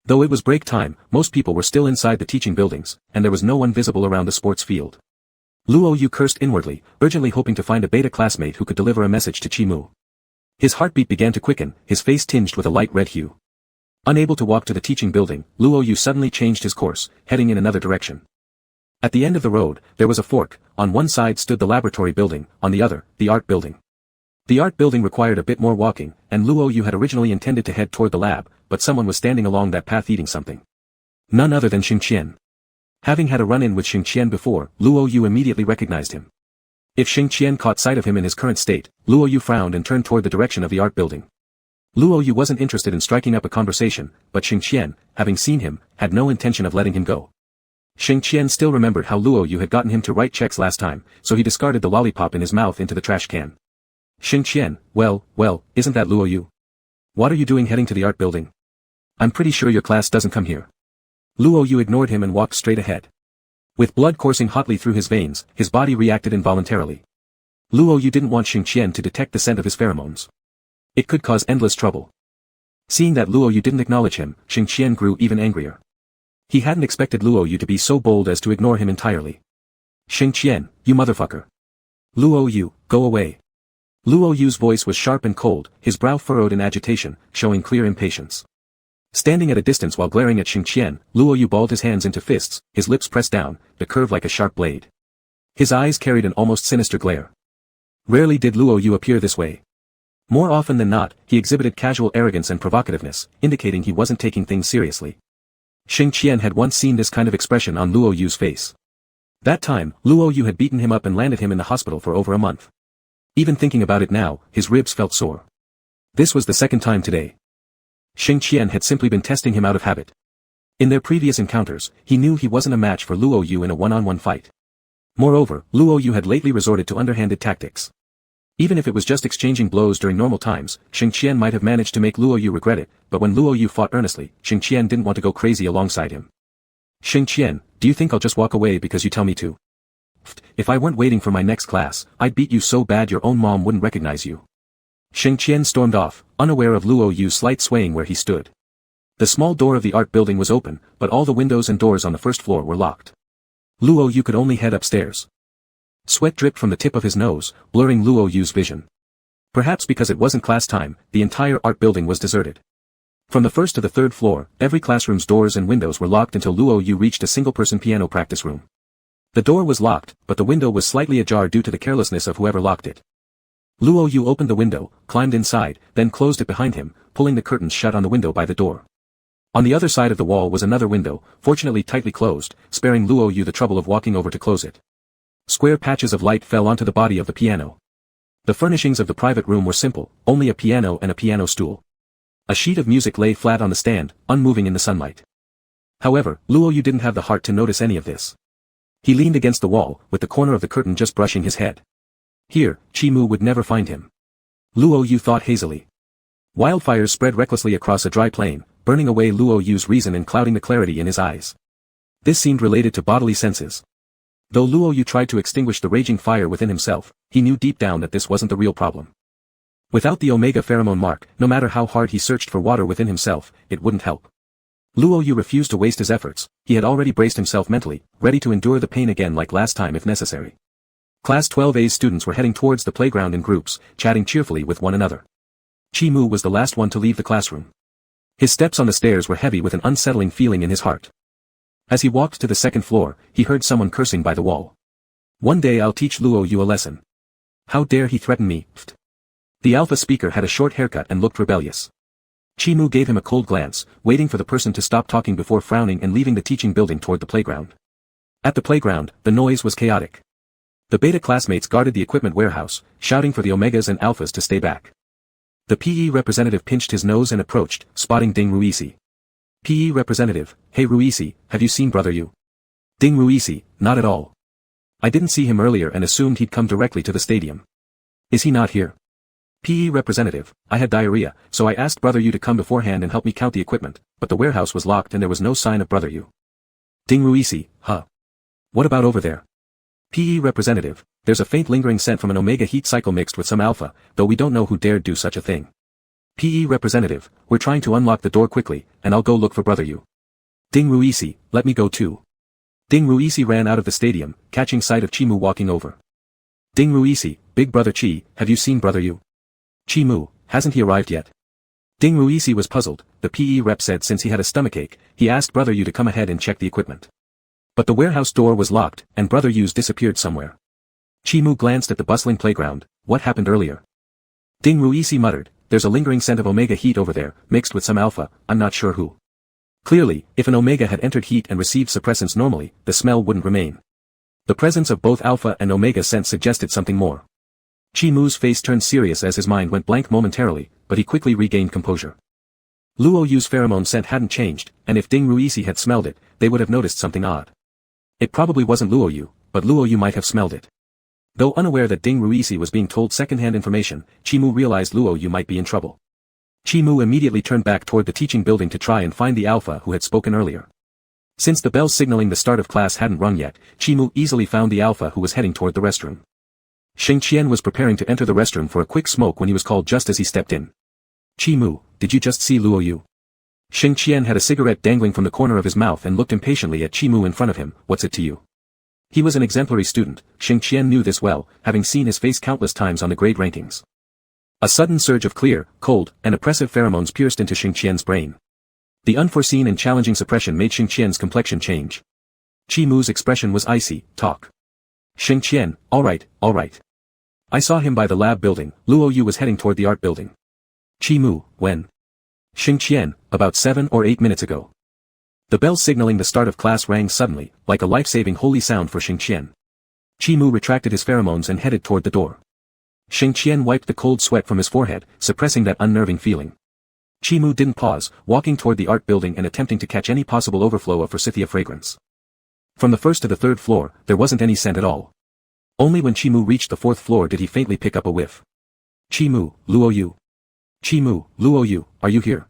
Though it was break time, most people were still inside the teaching buildings, and there was no one visible around the sports field. Luo Yu cursed inwardly, urgently hoping to find a beta classmate who could deliver a message to Chi Mu. His heartbeat began to quicken, his face tinged with a light red hue. Unable to walk to the teaching building, Luo Yu suddenly changed his course, heading in another direction. At the end of the road, there was a fork. On one side stood the laboratory building, on the other, the art building. The art building required a bit more walking, and Luo Yu had originally intended to head toward the lab, but someone was standing along that path eating something. None other than Xingqian. Having had a run-in with Xingqian before, Luo Yu immediately recognized him. If Xingqian caught sight of him in his current state, Luo Yu frowned and turned toward the direction of the art building. Luo Yu wasn't interested in striking up a conversation, but Xingqian, having seen him, had no intention of letting him go. Xingqian still remembered how Luo Yu had gotten him to write checks last time, so he discarded the lollipop in his mouth into the trash can. Xingqian, well, isn't that Luo Yu? What are you doing heading to the art building? I'm pretty sure your class doesn't come here. Luo Yu ignored him and walked straight ahead. With blood coursing hotly through his veins, his body reacted involuntarily. Luo Yu didn't want Xingqian to detect the scent of his pheromones. It could cause endless trouble. Seeing that Luo Yu didn't acknowledge him, Xingqian grew even angrier. He hadn't expected Luo Yu to be so bold as to ignore him entirely. Xingqian, you motherfucker. Luo Yu, go away. Luo Yu's voice was sharp and cold, his brow furrowed in agitation, showing clear impatience. Standing at a distance while glaring at Xingqian, Luo Yu balled his hands into fists, his lips pressed down, the curve like a sharp blade. His eyes carried an almost sinister glare. Rarely did Luo Yu appear this way. More often than not, he exhibited casual arrogance and provocativeness, indicating he wasn't taking things seriously. Xingqian had once seen this kind of expression on Luo Yu's face. That time, Luo Yu had beaten him up and landed him in the hospital for over a month. Even thinking about it now, his ribs felt sore. This was the second time today. Xingqian had simply been testing him out of habit. In their previous encounters, he knew he wasn't a match for Luo Yu in a one-on-one fight. Moreover, Luo Yu had lately resorted to underhanded tactics. Even if it was just exchanging blows during normal times, Xingqian might have managed to make Luo Yu regret it, but when Luo Yu fought earnestly, Xingqian didn't want to go crazy alongside him. Xingqian, do you think I'll just walk away because you tell me to? If I weren't waiting for my next class, I'd beat you so bad your own mom wouldn't recognize you. Xingqian stormed off, unaware of Luo Yu's slight swaying where he stood. The small door of the art building was open, but all the windows and doors on the first floor were locked. Luo Yu could only head upstairs. Sweat dripped from the tip of his nose, blurring Luo Yu's vision. Perhaps because it wasn't class time, the entire art building was deserted. From the first to the third floor, every classroom's doors and windows were locked until Luo Yu reached a single-person piano practice room. The door was locked, but the window was slightly ajar due to the carelessness of whoever locked it. Luo Yu opened the window, climbed inside, then closed it behind him, pulling the curtains shut on the window by the door. On the other side of the wall was another window, fortunately tightly closed, sparing Luo Yu the trouble of walking over to close it. Square patches of light fell onto the body of the piano. The furnishings of the private room were simple, only a piano and a piano stool. A sheet of music lay flat on the stand, unmoving in the sunlight. However, Luo Yu didn't have the heart to notice any of this. He leaned against the wall, with the corner of the curtain just brushing his head. Here, Chi-Mu would never find him. Luo Yu thought hazily. Wildfires spread recklessly across a dry plain, burning away Luo Yu's reason and clouding the clarity in his eyes. This seemed related to bodily senses. Though Luo Yu tried to extinguish the raging fire within himself, he knew deep down that this wasn't the real problem. Without the omega pheromone mark, no matter how hard he searched for water within himself, it wouldn't help. Luo Yu refused to waste his efforts. He had already braced himself mentally, ready to endure the pain again like last time if necessary. Class 12A's students were heading towards the playground in groups, chatting cheerfully with one another. Chi-Mu was the last one to leave the classroom. His steps on the stairs were heavy with an unsettling feeling in his heart. As he walked to the second floor, he heard someone cursing by the wall. One day I'll teach Luo Yu a lesson. How dare he threaten me, pfft. The alpha speaker had a short haircut and looked rebellious. Chi-Mu gave him a cold glance, waiting for the person to stop talking before frowning and leaving the teaching building toward the playground. At the playground, the noise was chaotic. The beta classmates guarded the equipment warehouse, shouting for the omegas and alphas to stay back. The PE representative pinched his nose and approached, spotting Ding Ruisi. PE representative, hey Ruisi, have you seen Brother Yu? Ding Ruisi, not at all. I didn't see him earlier and assumed he'd come directly to the stadium. Is he not here? PE representative, I had diarrhea, so I asked Brother Yu to come beforehand and help me count the equipment, but the warehouse was locked and there was no sign of Brother Yu. Ding Ruisi, huh? What about over there? PE representative, there's a faint lingering scent from an omega heat cycle mixed with some alpha, though we don't know who dared do such a thing. PE representative, we're trying to unlock the door quickly, and I'll go look for Brother Yu. Ding Ruisi, let me go too. Ding Ruisi ran out of the stadium, catching sight of Chi-Mu walking over. Ding Ruisi, Big Brother Chi, have you seen Brother Yu? Chi-Mu, hasn't he arrived yet? Ding Ruisi was puzzled. The PE rep said since he had a stomachache, he asked Brother Yu to come ahead and check the equipment. But the warehouse door was locked, and Brother Yu's disappeared somewhere. Chimu glanced at the bustling playground. What happened earlier? Ding Ruisi muttered, there's a lingering scent of omega heat over there, mixed with some alpha, I'm not sure who. Clearly, if an omega had entered heat and received suppressants normally, the smell wouldn't remain. The presence of both alpha and omega scents suggested something more. Chimu's face turned serious as his mind went blank momentarily, but he quickly regained composure. Luo Yu's pheromone scent hadn't changed, and if Ding Ruisi had smelled it, they would have noticed something odd. It probably wasn't Luo Yu, but Luo Yu might have smelled it. Though unaware that Ding Ruisi was being told second-hand information, Chimu realized Luo Yu might be in trouble. Chimu immediately turned back toward the teaching building to try and find the alpha who had spoken earlier. Since the bell signaling the start of class hadn't rung yet, Chimu easily found the alpha who was heading toward the restroom. Xing Qian was preparing to enter the restroom for a quick smoke when he was called just as he stepped in. Chimu, did you just see Luo Yu? Xing Qian had a cigarette dangling from the corner of his mouth and looked impatiently at Chimu in front of him. What's it to you? He was an exemplary student. Xing Qian knew this well, having seen his face countless times on the grade rankings. A sudden surge of clear, cold, and oppressive pheromones pierced into Xing Qian's brain. The unforeseen and challenging suppression made Xing Qian's complexion change. Chimu's expression was icy. Talk. Xing Qian, all right. I saw him by the lab building. Luo Yu was heading toward the art building. Chimu, when? Xing Qian, about 7 or 8 minutes ago. The bell signaling the start of class rang suddenly, like a life-saving holy sound for Xing Qian. Chimu retracted his pheromones and headed toward the door. Xing Qian wiped the cold sweat from his forehead, suppressing that unnerving feeling. Chimu didn't pause, walking toward the art building and attempting to catch any possible overflow of forsythia fragrance. From the first to the third floor, there wasn't any scent at all. Only when Chimu reached the fourth floor did he faintly pick up a whiff. Chimu, Luo Yu. Chimu, Luo Yu, are you here?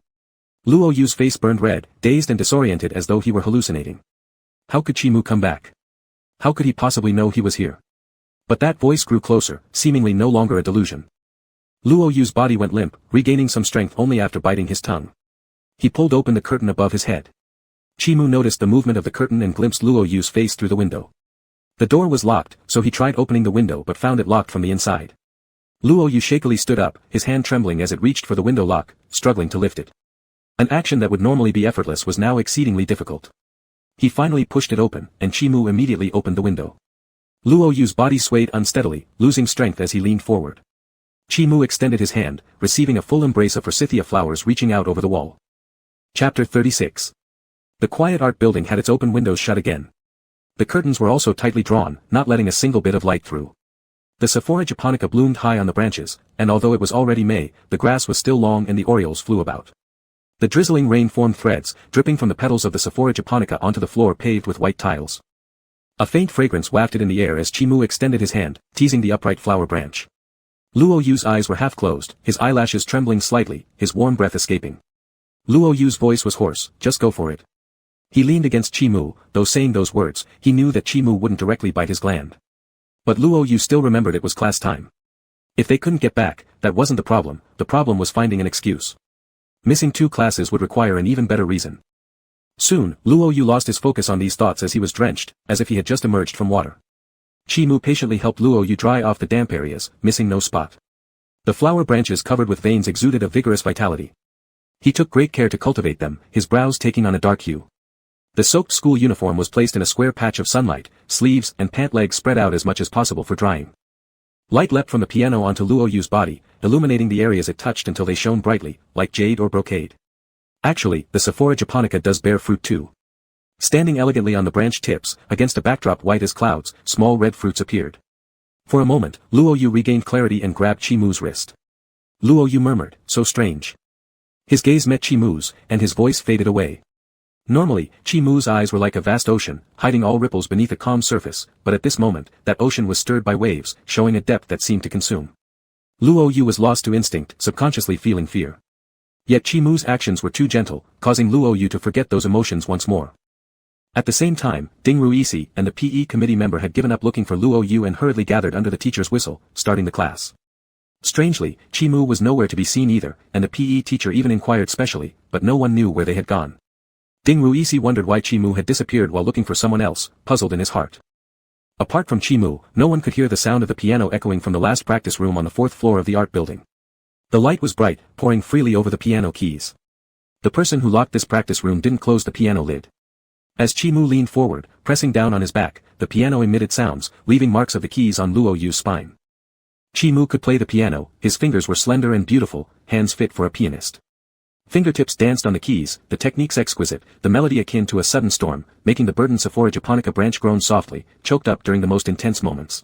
Luo Yu's face burned red, dazed and disoriented as though he were hallucinating. How could Chimu come back? How could he possibly know he was here? But that voice grew closer, seemingly no longer a delusion. Luo Yu's body went limp, regaining some strength only after biting his tongue. He pulled open the curtain above his head. Chimu noticed the movement of the curtain and glimpsed Luo Yu's face through the window. The door was locked, so he tried opening the window but found it locked from the inside. Luo Yu shakily stood up, his hand trembling as it reached for the window lock, struggling to lift it. An action that would normally be effortless was now exceedingly difficult. He finally pushed it open, and Chimu immediately opened the window. Luo Yu's body swayed unsteadily, losing strength as he leaned forward. Chimu extended his hand, receiving a full embrace of forsythia flowers reaching out over the wall. Chapter 36. The quiet art building had its open windows shut again. The curtains were also tightly drawn, not letting a single bit of light through. The Sephora japonica bloomed high on the branches, and although it was already May, the grass was still long and the orioles flew about. The drizzling rain formed threads, dripping from the petals of the Sephora japonica onto the floor paved with white tiles. A faint fragrance wafted in the air as Chimu extended his hand, teasing the upright flower branch. Luo Yu's eyes were half closed, his eyelashes trembling slightly, his warm breath escaping. Luo Yu's voice was hoarse, just go for it. He leaned against Chimu, though saying those words, he knew that Chimu wouldn't directly bite his gland. But Luo Yu still remembered it was class time. If they couldn't get back, that wasn't the problem was finding an excuse. Missing 2 classes would require an even better reason. Soon, Luo Yu lost his focus on these thoughts as he was drenched, as if he had just emerged from water. Chimu patiently helped Luo Yu dry off the damp areas, missing no spot. The flower branches covered with veins exuded a vigorous vitality. He took great care to cultivate them, his brows taking on a dark hue. The soaked school uniform was placed in a square patch of sunlight, sleeves and pant legs spread out as much as possible for drying. Light leapt from the piano onto Luo Yu's body, illuminating the areas it touched until they shone brightly, like jade or brocade. Actually, the Sephora japonica does bear fruit too. Standing elegantly on the branch tips, against a backdrop white as clouds, small red fruits appeared. For a moment, Luo Yu regained clarity and grabbed Chimu's wrist. Luo Yu murmured, so strange. His gaze met Chimu's, and his voice faded away. Normally, Chimu's eyes were like a vast ocean, hiding all ripples beneath a calm surface, but at this moment, that ocean was stirred by waves, showing a depth that seemed to consume. Luo Yu was lost to instinct, subconsciously feeling fear. Yet Chimu's actions were too gentle, causing Luo Yu to forget those emotions once more. At the same time, Ding Ruisi and the PE committee member had given up looking for Luo Yu and hurriedly gathered under the teacher's whistle, starting the class. Strangely, Chimu was nowhere to be seen either, and the PE teacher even inquired specially, but no one knew where they had gone. Ding Ruisi wondered why Chimu had disappeared while looking for someone else, puzzled in his heart. Apart from Chimu, no one could hear the sound of the piano echoing from the last practice room on the 4th floor of the art building. The light was bright, pouring freely over the piano keys. The person who locked this practice room didn't close the piano lid. As Chimu leaned forward, pressing down on his back, the piano emitted sounds, leaving marks of the keys on Luo Yu's spine. Chimu could play the piano, his fingers were slender and beautiful, hands fit for a pianist. Fingertips danced on the keys, the techniques exquisite, the melody akin to a sudden storm, making the burdened Sephora japonica branch groan softly, choked up during the most intense moments.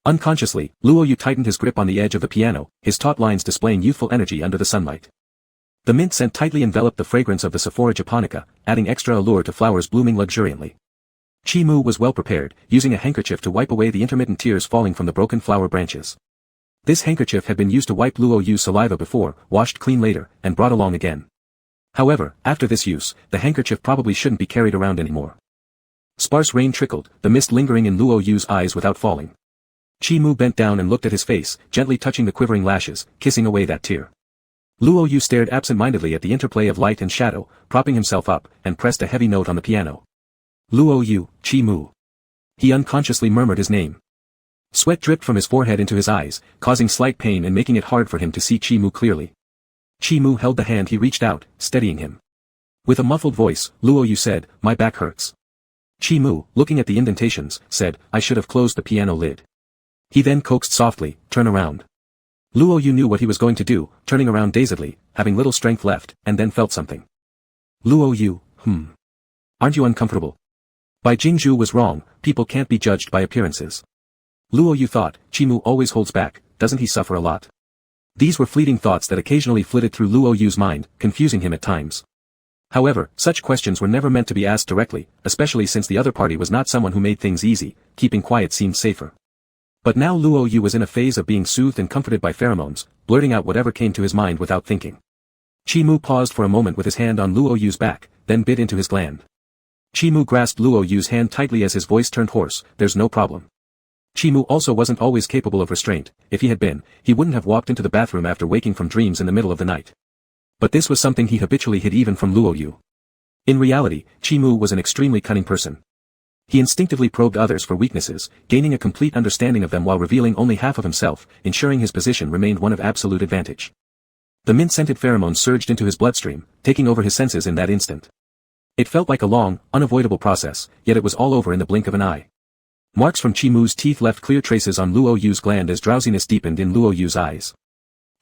Unconsciously, Luo Yu tightened his grip on the edge of the piano, his taut lines displaying youthful energy under the sunlight. The mint scent tightly enveloped the fragrance of the Sephora japonica, adding extra allure to flowers blooming luxuriantly. Chimu was well prepared, using a handkerchief to wipe away the intermittent tears falling from the broken flower branches. This handkerchief had been used to wipe Luo Yu's saliva before, washed clean later, and brought along again. However, after this use, the handkerchief probably shouldn't be carried around anymore. Sparse rain trickled, the mist lingering in Luo Yu's eyes without falling. Chimu bent down and looked at his face, gently touching the quivering lashes, kissing away that tear. Luo Yu stared absent-mindedly at the interplay of light and shadow, propping himself up, and pressed a heavy note on the piano. Luo Yu, Chimu. He unconsciously murmured his name. Sweat dripped from his forehead into his eyes, causing slight pain and making it hard for him to see Chimu clearly. Chimu held the hand he reached out, steadying him. With a muffled voice, Luo Yu said, "My back hurts." Chimu, looking at the indentations, said, "I should have closed the piano lid." He then coaxed softly, "Turn around." Luo Yu knew what he was going to do, turning around dazedly, having little strength left, and then felt something. Luo Yu, Aren't you uncomfortable? Bai Jingzhu was wrong, people can't be judged by appearances. Luo Yu thought, Chimu always holds back, doesn't he suffer a lot? These were fleeting thoughts that occasionally flitted through Luo Yu's mind, confusing him at times. However, such questions were never meant to be asked directly, especially since the other party was not someone who made things easy, keeping quiet seemed safer. But now Luo Yu was in a phase of being soothed and comforted by pheromones, blurting out whatever came to his mind without thinking. Chimu paused for a moment with his hand on Luo Yu's back, then bit into his gland. Chimu grasped Luo Yu's hand tightly as his voice turned hoarse, "There's no problem." Chimu also wasn't always capable of restraint. If he had been, he wouldn't have walked into the bathroom after waking from dreams in the middle of the night. But this was something he habitually hid even from Luo Yu. In reality, Chimu was an extremely cunning person. He instinctively probed others for weaknesses, gaining a complete understanding of them while revealing only half of himself, ensuring his position remained one of absolute advantage. The mint-scented pheromone surged into his bloodstream, taking over his senses in that instant. It felt like a long, unavoidable process, yet it was all over in the blink of an eye. Marks from Chimu's teeth left clear traces on Luo Yu's gland as drowsiness deepened in Luo Yu's eyes.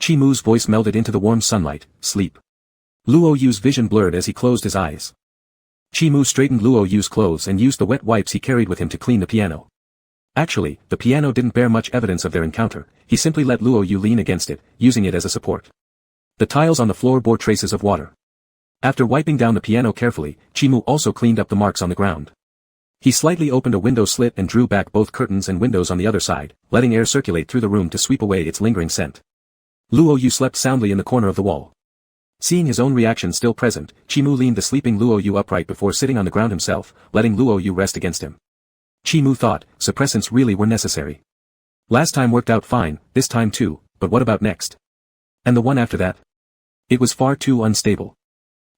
Chimu's voice melded into the warm sunlight, "Sleep." Luo Yu's vision blurred as he closed his eyes. Chimu straightened Luo Yu's clothes and used the wet wipes he carried with him to clean the piano. Actually, the piano didn't bear much evidence of their encounter, he simply let Luo Yu lean against it, using it as a support. The tiles on the floor bore traces of water. After wiping down the piano carefully, Chimu also cleaned up the marks on the ground. He slightly opened a window slit and drew back both curtains and windows on the other side, letting air circulate through the room to sweep away its lingering scent. Luo Yu slept soundly in the corner of the wall. Seeing his own reaction still present, Chimu leaned the sleeping Luo Yu upright before sitting on the ground himself, letting Luo Yu rest against him. Chimu thought, suppressants really were necessary. Last time worked out fine, this time too, but what about next? And the one after that? It was far too unstable.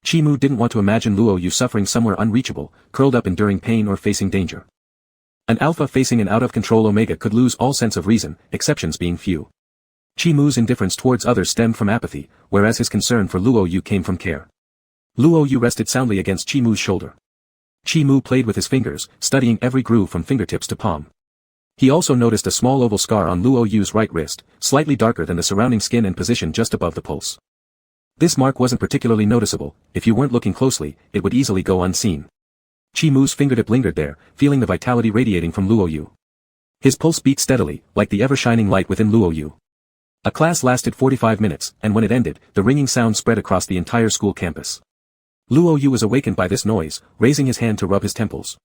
Chimu didn't want to imagine Luo Yu suffering somewhere unreachable, curled up enduring pain or facing danger. An alpha facing an out-of-control omega could lose all sense of reason, exceptions being few. Chimu's indifference towards others stemmed from apathy, whereas his concern for Luo Yu came from care. Luo Yu rested soundly against Chimu's shoulder. Chimu played with his fingers, studying every groove from fingertips to palm. He also noticed a small oval scar on Luo Yu's right wrist, slightly darker than the surrounding skin and positioned just above the pulse. This mark wasn't particularly noticeable, if you weren't looking closely, it would easily go unseen. Chimu's fingertip lingered there, feeling the vitality radiating from Luo Yu. His pulse beat steadily, like the ever-shining light within Luo Yu. A class lasted 45 minutes, and when it ended, the ringing sound spread across the entire school campus. Luo Yu was awakened by this noise, raising his hand to rub his temples.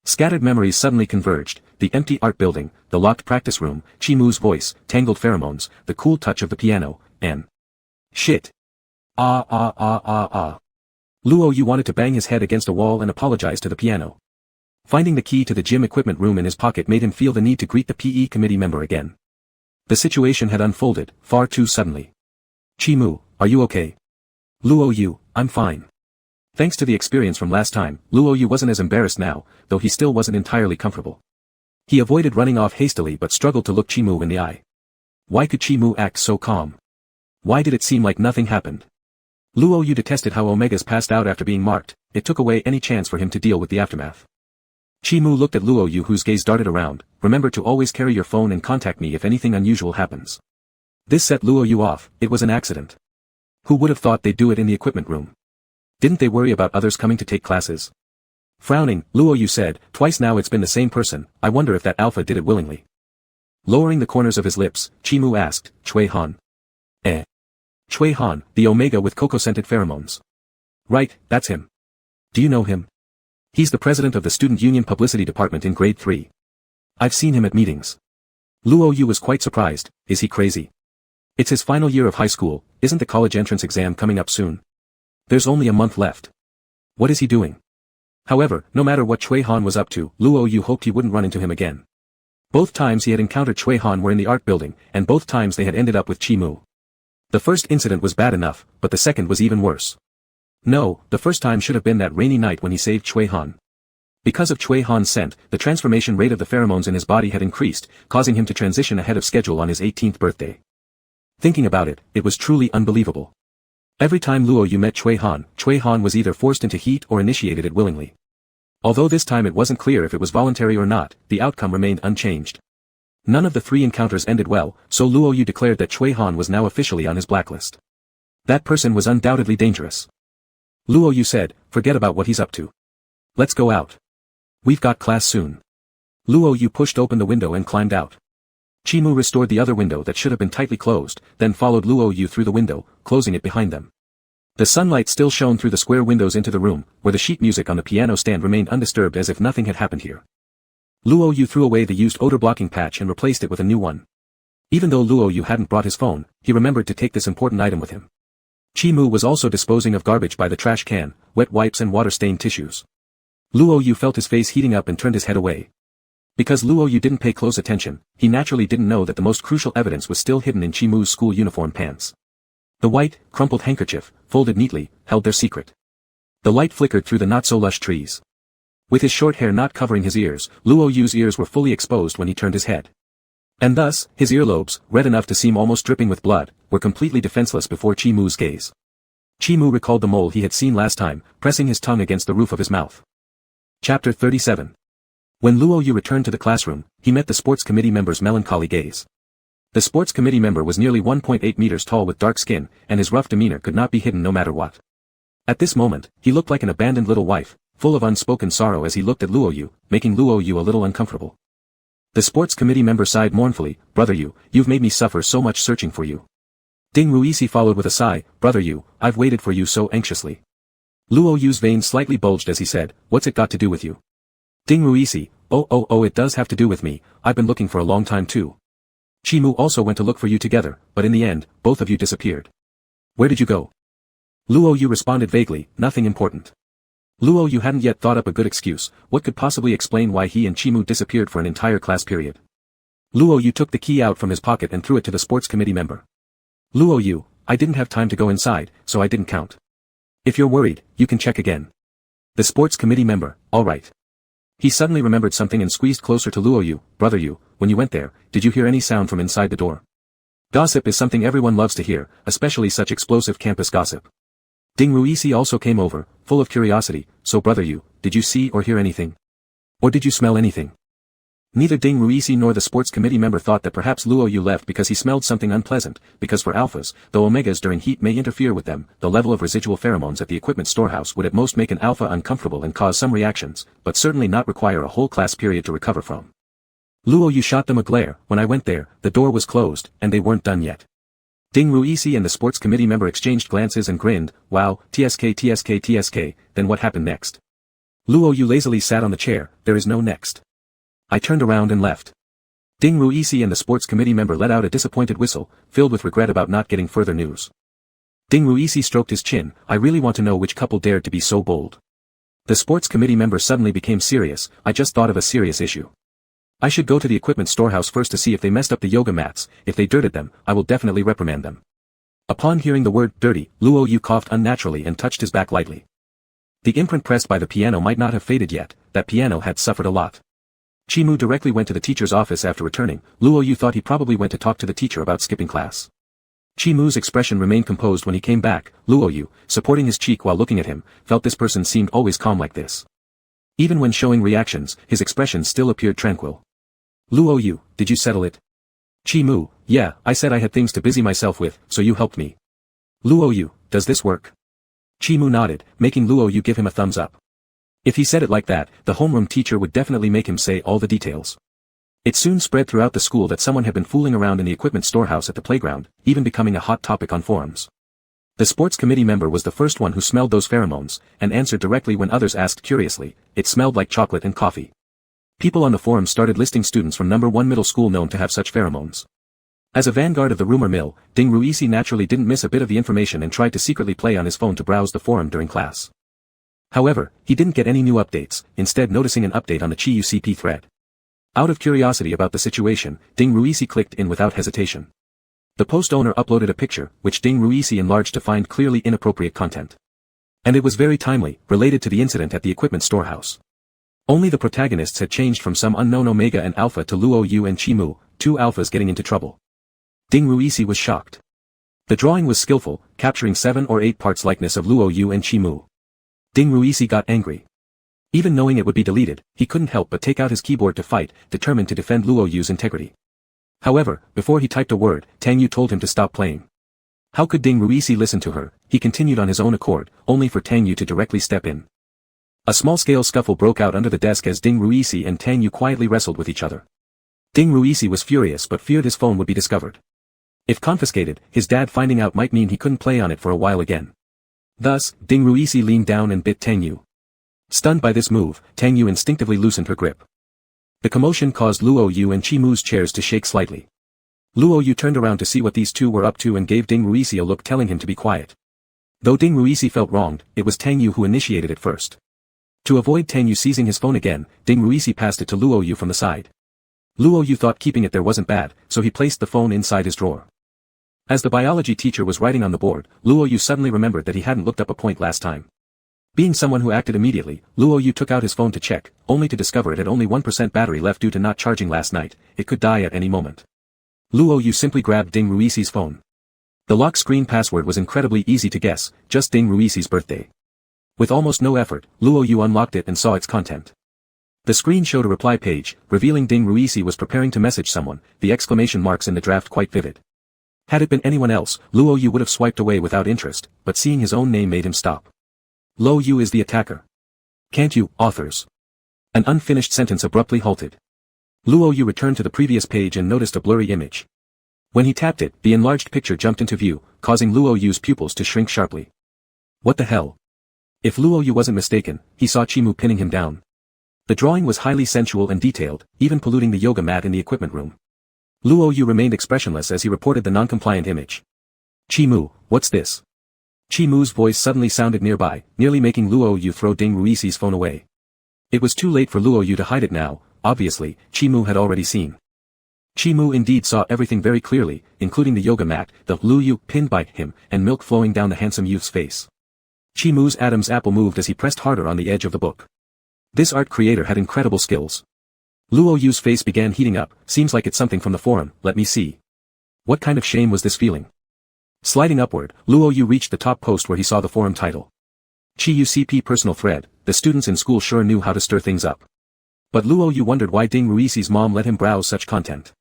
Scattered memories suddenly converged, the empty art building, the locked practice room, Chimu's voice, tangled pheromones, the cool touch of the piano, and... shit. Luo Yu wanted to bang his head against a wall and apologize to the piano. Finding the key to the gym equipment room in his pocket made him feel the need to greet the PE committee member again. The situation had unfolded, far too suddenly. Chimu, are you okay? Luo Yu, I'm fine. Thanks to the experience from last time, Luo Yu wasn't as embarrassed now, though he still wasn't entirely comfortable. He avoided running off hastily but struggled to look Chimu in the eye. Why could Chimu act so calm? Why did it seem like nothing happened? Luo Yu detested how Omegas passed out after being marked, it took away any chance for him to deal with the aftermath. Chi Mu looked at Luo Yu, whose gaze darted around. Remember to always carry your phone and contact me if anything unusual happens. This set Luo Yu off. It was an accident. Who would have thought they'd do it in the equipment room? Didn't they worry about others coming to take classes? Frowning, Luo Yu said, twice now it's been the same person, I wonder if that alpha did it willingly. Lowering the corners of his lips, Chi Mu asked, Chui Han. Chui Han, the Omega with cocoa-scented pheromones. Right, that's him. Do you know him? He's the president of the Student Union Publicity Department in grade 3. I've seen him at meetings. Luo Yu was quite surprised. Is he crazy? It's his final year of high school, isn't the college entrance exam coming up soon? There's only a month left. What is he doing? However, no matter what Chui Han was up to, Luo Yu hoped he wouldn't run into him again. Both times he had encountered Chui Han were in the art building, and both times they had ended up with Chi Mu. The first incident was bad enough, but the second was even worse. No, the first time should have been that rainy night when he saved Chui Han. Because of Chui Han's scent, the transformation rate of the pheromones in his body had increased, causing him to transition ahead of schedule on his 18th birthday. Thinking about it, it was truly unbelievable. Every time Luo Yu met Chui Han was either forced into heat or initiated it willingly. Although this time it wasn't clear if it was voluntary or not, the outcome remained unchanged. None of the 3 encounters ended well, so Luo Yu declared that Chui Han was now officially on his blacklist. That person was undoubtedly dangerous. Luo Yu said, forget about what he's up to. Let's go out. We've got class soon. Luo Yu pushed open the window and climbed out. Chi Mu restored the other window that should have been tightly closed, then followed Luo Yu through the window, closing it behind them. The sunlight still shone through the square windows into the room, where the sheet music on the piano stand remained undisturbed as if nothing had happened here. Luo Yu threw away the used odor-blocking patch and replaced it with a new one. Even though Luo Yu hadn't brought his phone, he remembered to take this important item with him. Chi Mu was also disposing of garbage by the trash can, wet wipes and water-stained tissues. Luo Yu felt his face heating up and turned his head away. Because Luo Yu didn't pay close attention, he naturally didn't know that the most crucial evidence was still hidden in Chi Mu's school uniform pants. The white, crumpled handkerchief, folded neatly, held their secret. The light flickered through the not-so-lush trees. With his short hair not covering his ears, Luo Yu's ears were fully exposed when he turned his head. And thus, his earlobes, red enough to seem almost dripping with blood, were completely defenseless before Chi Mu's gaze. Chi Mu recalled the mole he had seen last time, pressing his tongue against the roof of his mouth. Chapter 37. When Luo Yu returned to the classroom, he met the sports committee member's melancholy gaze. The sports committee member was nearly 1.8 meters tall with dark skin, and his rough demeanor could not be hidden no matter what. At this moment, he looked like an abandoned little wife, full of unspoken sorrow as he looked at Luo Yu, making Luo Yu a little uncomfortable. The sports committee member sighed mournfully, Brother Yu, you've made me suffer so much searching for you. Ding Ruisi followed with a sigh, Brother Yu, I've waited for you so anxiously. Luo Yu's veins slightly bulged as he said, what's it got to do with you? Ding Ruisi, oh it does have to do with me, I've been looking for a long time too. Chi Mu also went to look for you together, but in the end, both of you disappeared. Where did you go? Luo Yu responded vaguely, nothing important. Luo Yu hadn't yet thought up a good excuse, what could possibly explain why he and Chi Mu disappeared for an entire class period. Luo Yu took the key out from his pocket and threw it to the sports committee member. Luo Yu, I didn't have time to go inside, so I didn't count. If you're worried, you can check again. The sports committee member, alright. He suddenly remembered something and squeezed closer to Luo Yu, Brother Yu, when you went there, did you hear any sound from inside the door? Gossip is something everyone loves to hear, especially such explosive campus gossip. Ding Ruisi also came over, full of curiosity, so Brother Yu, did you see or hear anything? Or did you smell anything? Neither Ding Ruisi nor the sports committee member thought that perhaps Luo Yu left because he smelled something unpleasant, because for alphas, though omegas during heat may interfere with them, the level of residual pheromones at the equipment storehouse would at most make an alpha uncomfortable and cause some reactions, but certainly not require a whole class period to recover from. Luo Yu shot them a glare, when I went there, the door was closed, and they weren't done yet. Ding Ruisi and the sports committee member exchanged glances and grinned, wow, TSK, then what happened next? Luo Yu lazily sat on the chair, there is no next. I turned around and left. Ding Ruisi and the sports committee member let out a disappointed whistle, filled with regret about not getting further news. Ding Ruisi stroked his chin, I really want to know which couple dared to be so bold. The sports committee member suddenly became serious, I just thought of a serious issue. I should go to the equipment storehouse first to see if they messed up the yoga mats, if they dirted them, I will definitely reprimand them. Upon hearing the word dirty, Luo Yu coughed unnaturally and touched his back lightly. The imprint pressed by the piano might not have faded yet, that piano had suffered a lot. Chi Mu directly went to the teacher's office after returning, Luo Yu thought he probably went to talk to the teacher about skipping class. Chi-Mu's expression remained composed when he came back. Luo Yu, supporting his cheek while looking at him, felt this person seemed always calm like this. Even when showing reactions, his expression still appeared tranquil. Luo Yu, did you settle it? Chi-Mu, yeah, I said I had things to busy myself with, so you helped me. Luo Yu, does this work? Chi-Mu nodded, making Luo Yu give him a thumbs up. If he said it like that, the homeroom teacher would definitely make him say all the details. It soon spread throughout the school that someone had been fooling around in the equipment storehouse at the playground, even becoming a hot topic on forums. The sports committee member was the first one who smelled those pheromones, and answered directly when others asked curiously. It smelled like chocolate and coffee. People on the forum started listing students from number 1 middle school known to have such pheromones. As a vanguard of the rumor mill, Ding Ruisi naturally didn't miss a bit of the information and tried to secretly play on his phone to browse the forum during class. However, he didn't get any new updates, instead noticing an update on the Chi UCP thread. Out of curiosity about the situation, Ding Ruisi clicked in without hesitation. The post owner uploaded a picture, which Ding Ruisi enlarged to find clearly inappropriate content. And it was very timely, related to the incident at the equipment storehouse. Only the protagonists had changed from some unknown Omega and Alpha to Luo Yu and Chi-Mu, 2 alphas getting into trouble. Ding Ruisi was shocked. The drawing was skillful, capturing 7 or 8 parts likeness of Luo Yu and Chi-Mu. Ding Ruisi got angry. Even knowing it would be deleted, he couldn't help but take out his keyboard to fight, determined to defend Luo Yu's integrity. However, before he typed a word, Tang Yu told him to stop playing. How could Ding Ruisi listen to her? He continued on his own accord, only for Tang Yu to directly step in. A small-scale scuffle broke out under the desk as Ding Ruisi and Tang Yu quietly wrestled with each other. Ding Ruisi was furious but feared his phone would be discovered. If confiscated, his dad finding out might mean he couldn't play on it for a while again. Thus, Ding Ruisi leaned down and bit Tang Yu. Stunned by this move, Tang Yu instinctively loosened her grip. The commotion caused Luo Yu and Chi-Mu's chairs to shake slightly. Luo Yu turned around to see what these two were up to and gave Ding Ruisi a look telling him to be quiet. Though Ding Ruisi felt wronged, it was Tang Yu who initiated it first. To avoid Tang Yu seizing his phone again, Ding Ruisi passed it to Luo Yu from the side. Luo Yu thought keeping it there wasn't bad, so he placed the phone inside his drawer. As the biology teacher was writing on the board, Luo Yu suddenly remembered that he hadn't looked up a point last time. Being someone who acted immediately, Luo Yu took out his phone to check, only to discover it had only 1% battery left due to not charging last night. It could die at any moment. Luo Yu simply grabbed Ding Ruisi's phone. The lock screen password was incredibly easy to guess, just Ding Ruisi's birthday. With almost no effort, Luo Yu unlocked it and saw its content. The screen showed a reply page, revealing Ding Ruisi was preparing to message someone, the exclamation marks in the draft quite vivid. Had it been anyone else, Luo Yu would have swiped away without interest, but seeing his own name made him stop. Luo Yu is the attacker. Can't you, authors? An unfinished sentence abruptly halted. Luo Yu returned to the previous page and noticed a blurry image. When he tapped it, the enlarged picture jumped into view, causing Luo Yu's pupils to shrink sharply. What the hell? If Luo Yu wasn't mistaken, he saw Chi-Mu pinning him down. The drawing was highly sensual and detailed, even polluting the yoga mat in the equipment room. Luo Yu remained expressionless as he reported the non-compliant image. Chi-Mu, what's this? Chi-Mu's voice suddenly sounded nearby, nearly making Luo Yu throw Ding Ruisi's phone away. It was too late for Luo Yu to hide it now, obviously, Chi-Mu had already seen. Chi-Mu indeed saw everything very clearly, including the yoga mat, the Luo Yu pinned by him, and milk flowing down the handsome youth's face. Chi-Mu's Adam's apple moved as he pressed harder on the edge of the book. This art creator had incredible skills. Luo Yu's face began heating up. Seems like it's something from the forum, let me see. What kind of shame was this feeling? Sliding upward, Luo Yu reached the top post where he saw the forum title. Chi UCP personal thread, the students in school sure knew how to stir things up. But Luo Yu wondered why Ding Ruisi's mom let him browse such content.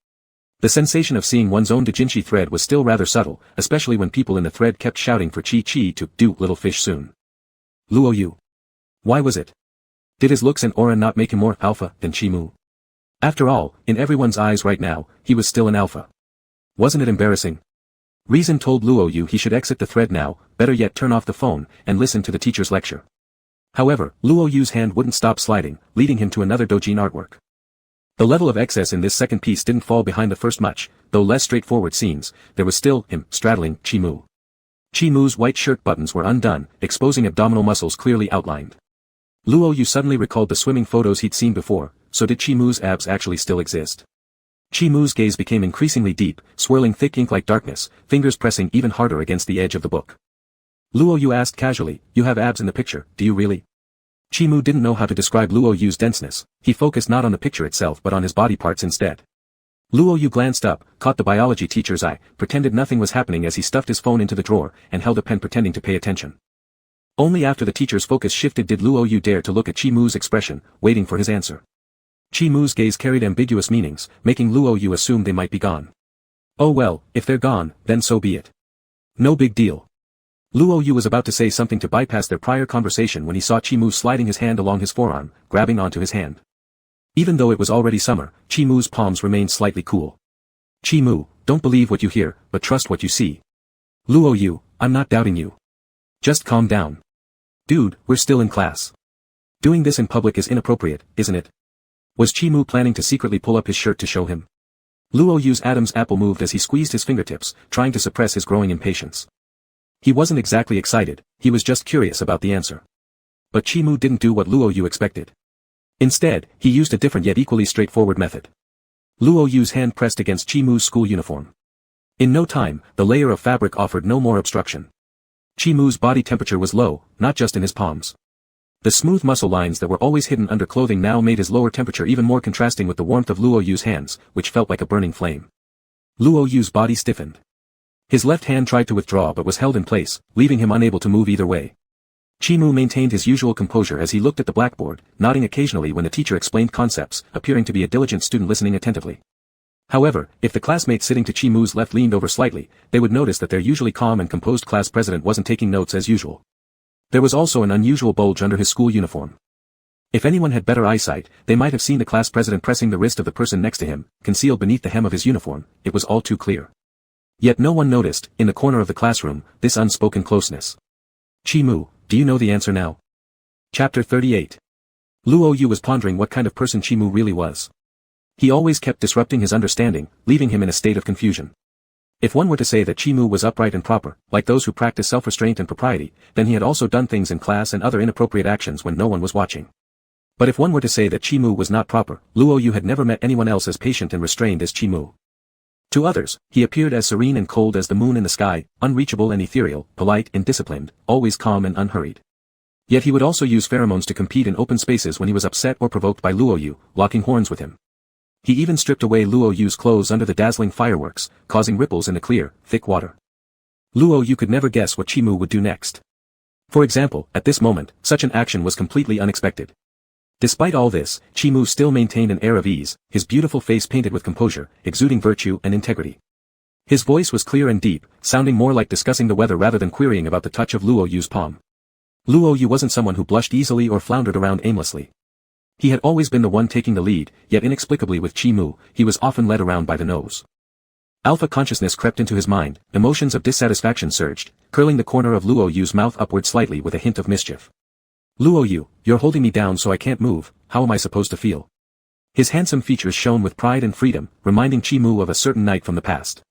The sensation of seeing one's own doujinshi thread was still rather subtle, especially when people in the thread kept shouting for Chi to do little fish soon. Luo Yu. Why was it? Did his looks and aura not make him more alpha than Chi-Mu? After all, in everyone's eyes right now, he was still an alpha. Wasn't it embarrassing? Reason told Luo Yu he should exit the thread now, better yet turn off the phone, and listen to the teacher's lecture. However, Luo Yu's hand wouldn't stop sliding, leading him to another doujin artwork. The level of excess in this second piece didn't fall behind the first much, though less straightforward scenes, there was still him straddling Chi-Mu. Chi-Mu's white shirt buttons were undone, exposing abdominal muscles clearly outlined. Luo Yu suddenly recalled the swimming photos he'd seen before, so did Chi-Mu's abs actually still exist? Chi-Mu's gaze became increasingly deep, swirling thick ink like darkness, fingers pressing even harder against the edge of the book. Luo Yu asked casually, you have abs in the picture, do you really? Chi-Mu didn't know how to describe Luo Yu's denseness, he focused not on the picture itself but on his body parts instead. Luo Yu glanced up, caught the biology teacher's eye, pretended nothing was happening as he stuffed his phone into the drawer, and held a pen pretending to pay attention. Only after the teacher's focus shifted did Luo Yu dare to look at Chi Mu's expression, waiting for his answer. Chi Mu's gaze carried ambiguous meanings, making Luo Yu assume they might be gone. Oh well, if they're gone, then so be it. No big deal. Luo Yu was about to say something to bypass their prior conversation when he saw Chi Mu sliding his hand along his forearm, grabbing onto his hand. Even though it was already summer, Chi Mu's palms remained slightly cool. Chi Mu, don't believe what you hear, but trust what you see. Luo Yu, I'm not doubting you. Just calm down. Dude, we're still in class. Doing this in public is inappropriate, isn't it? Was Chi Mu planning to secretly pull up his shirt to show him? Luo Yu's Adam's apple moved as he squeezed his fingertips, trying to suppress his growing impatience. He wasn't exactly excited, he was just curious about the answer. But Chi Mu didn't do what Luo Yu expected. Instead, he used a different yet equally straightforward method. Luo Yu's hand pressed against Chi Mu's school uniform. In no time, the layer of fabric offered no more obstruction. Chi Mu's body temperature was low, not just in his palms. The smooth muscle lines that were always hidden under clothing now made his lower temperature even more contrasting with the warmth of Luo Yu's hands, which felt like a burning flame. Luo Yu's body stiffened. His left hand tried to withdraw but was held in place, leaving him unable to move either way. Chi Mu maintained his usual composure as he looked at the blackboard, nodding occasionally when the teacher explained concepts, appearing to be a diligent student listening attentively. However, if the classmate sitting to Chi Mu's left leaned over slightly, they would notice that their usually calm and composed class president wasn't taking notes as usual. There was also an unusual bulge under his school uniform. If anyone had better eyesight, they might have seen the class president pressing the wrist of the person next to him, concealed beneath the hem of his uniform. It was all too clear. Yet no one noticed, in the corner of the classroom, this unspoken closeness. Chi Mu, do you know the answer now? Chapter 38. Luo Yu was pondering what kind of person Chi Mu really was. He always kept disrupting his understanding, leaving him in a state of confusion. If one were to say that Chi Mu was upright and proper, like those who practice self-restraint and propriety, then he had also done things in class and other inappropriate actions when no one was watching. But if one were to say that Chi Mu was not proper, Luo Yu had never met anyone else as patient and restrained as Chi Mu. To others, he appeared as serene and cold as the moon in the sky, unreachable and ethereal, polite and disciplined, always calm and unhurried. Yet he would also use pheromones to compete in open spaces when he was upset or provoked by Luo Yu, locking horns with him. He even stripped away Luo Yu's clothes under the dazzling fireworks, causing ripples in the clear, thick water. Luo Yu could never guess what Chi Mu would do next. For example, at this moment, such an action was completely unexpected. Despite all this, Chi Mu still maintained an air of ease, his beautiful face painted with composure, exuding virtue and integrity. His voice was clear and deep, sounding more like discussing the weather rather than querying about the touch of Luo Yu's palm. Luo Yu wasn't someone who blushed easily or floundered around aimlessly. He had always been the one taking the lead, yet inexplicably with Chi Mu, he was often led around by the nose. Alpha consciousness crept into his mind, emotions of dissatisfaction surged, curling the corner of Luo Yu's mouth upward slightly with a hint of mischief. Luo Yu, you're holding me down so I can't move, how am I supposed to feel? His handsome features shone with pride and freedom, reminding Chi Mu of a certain night from the past.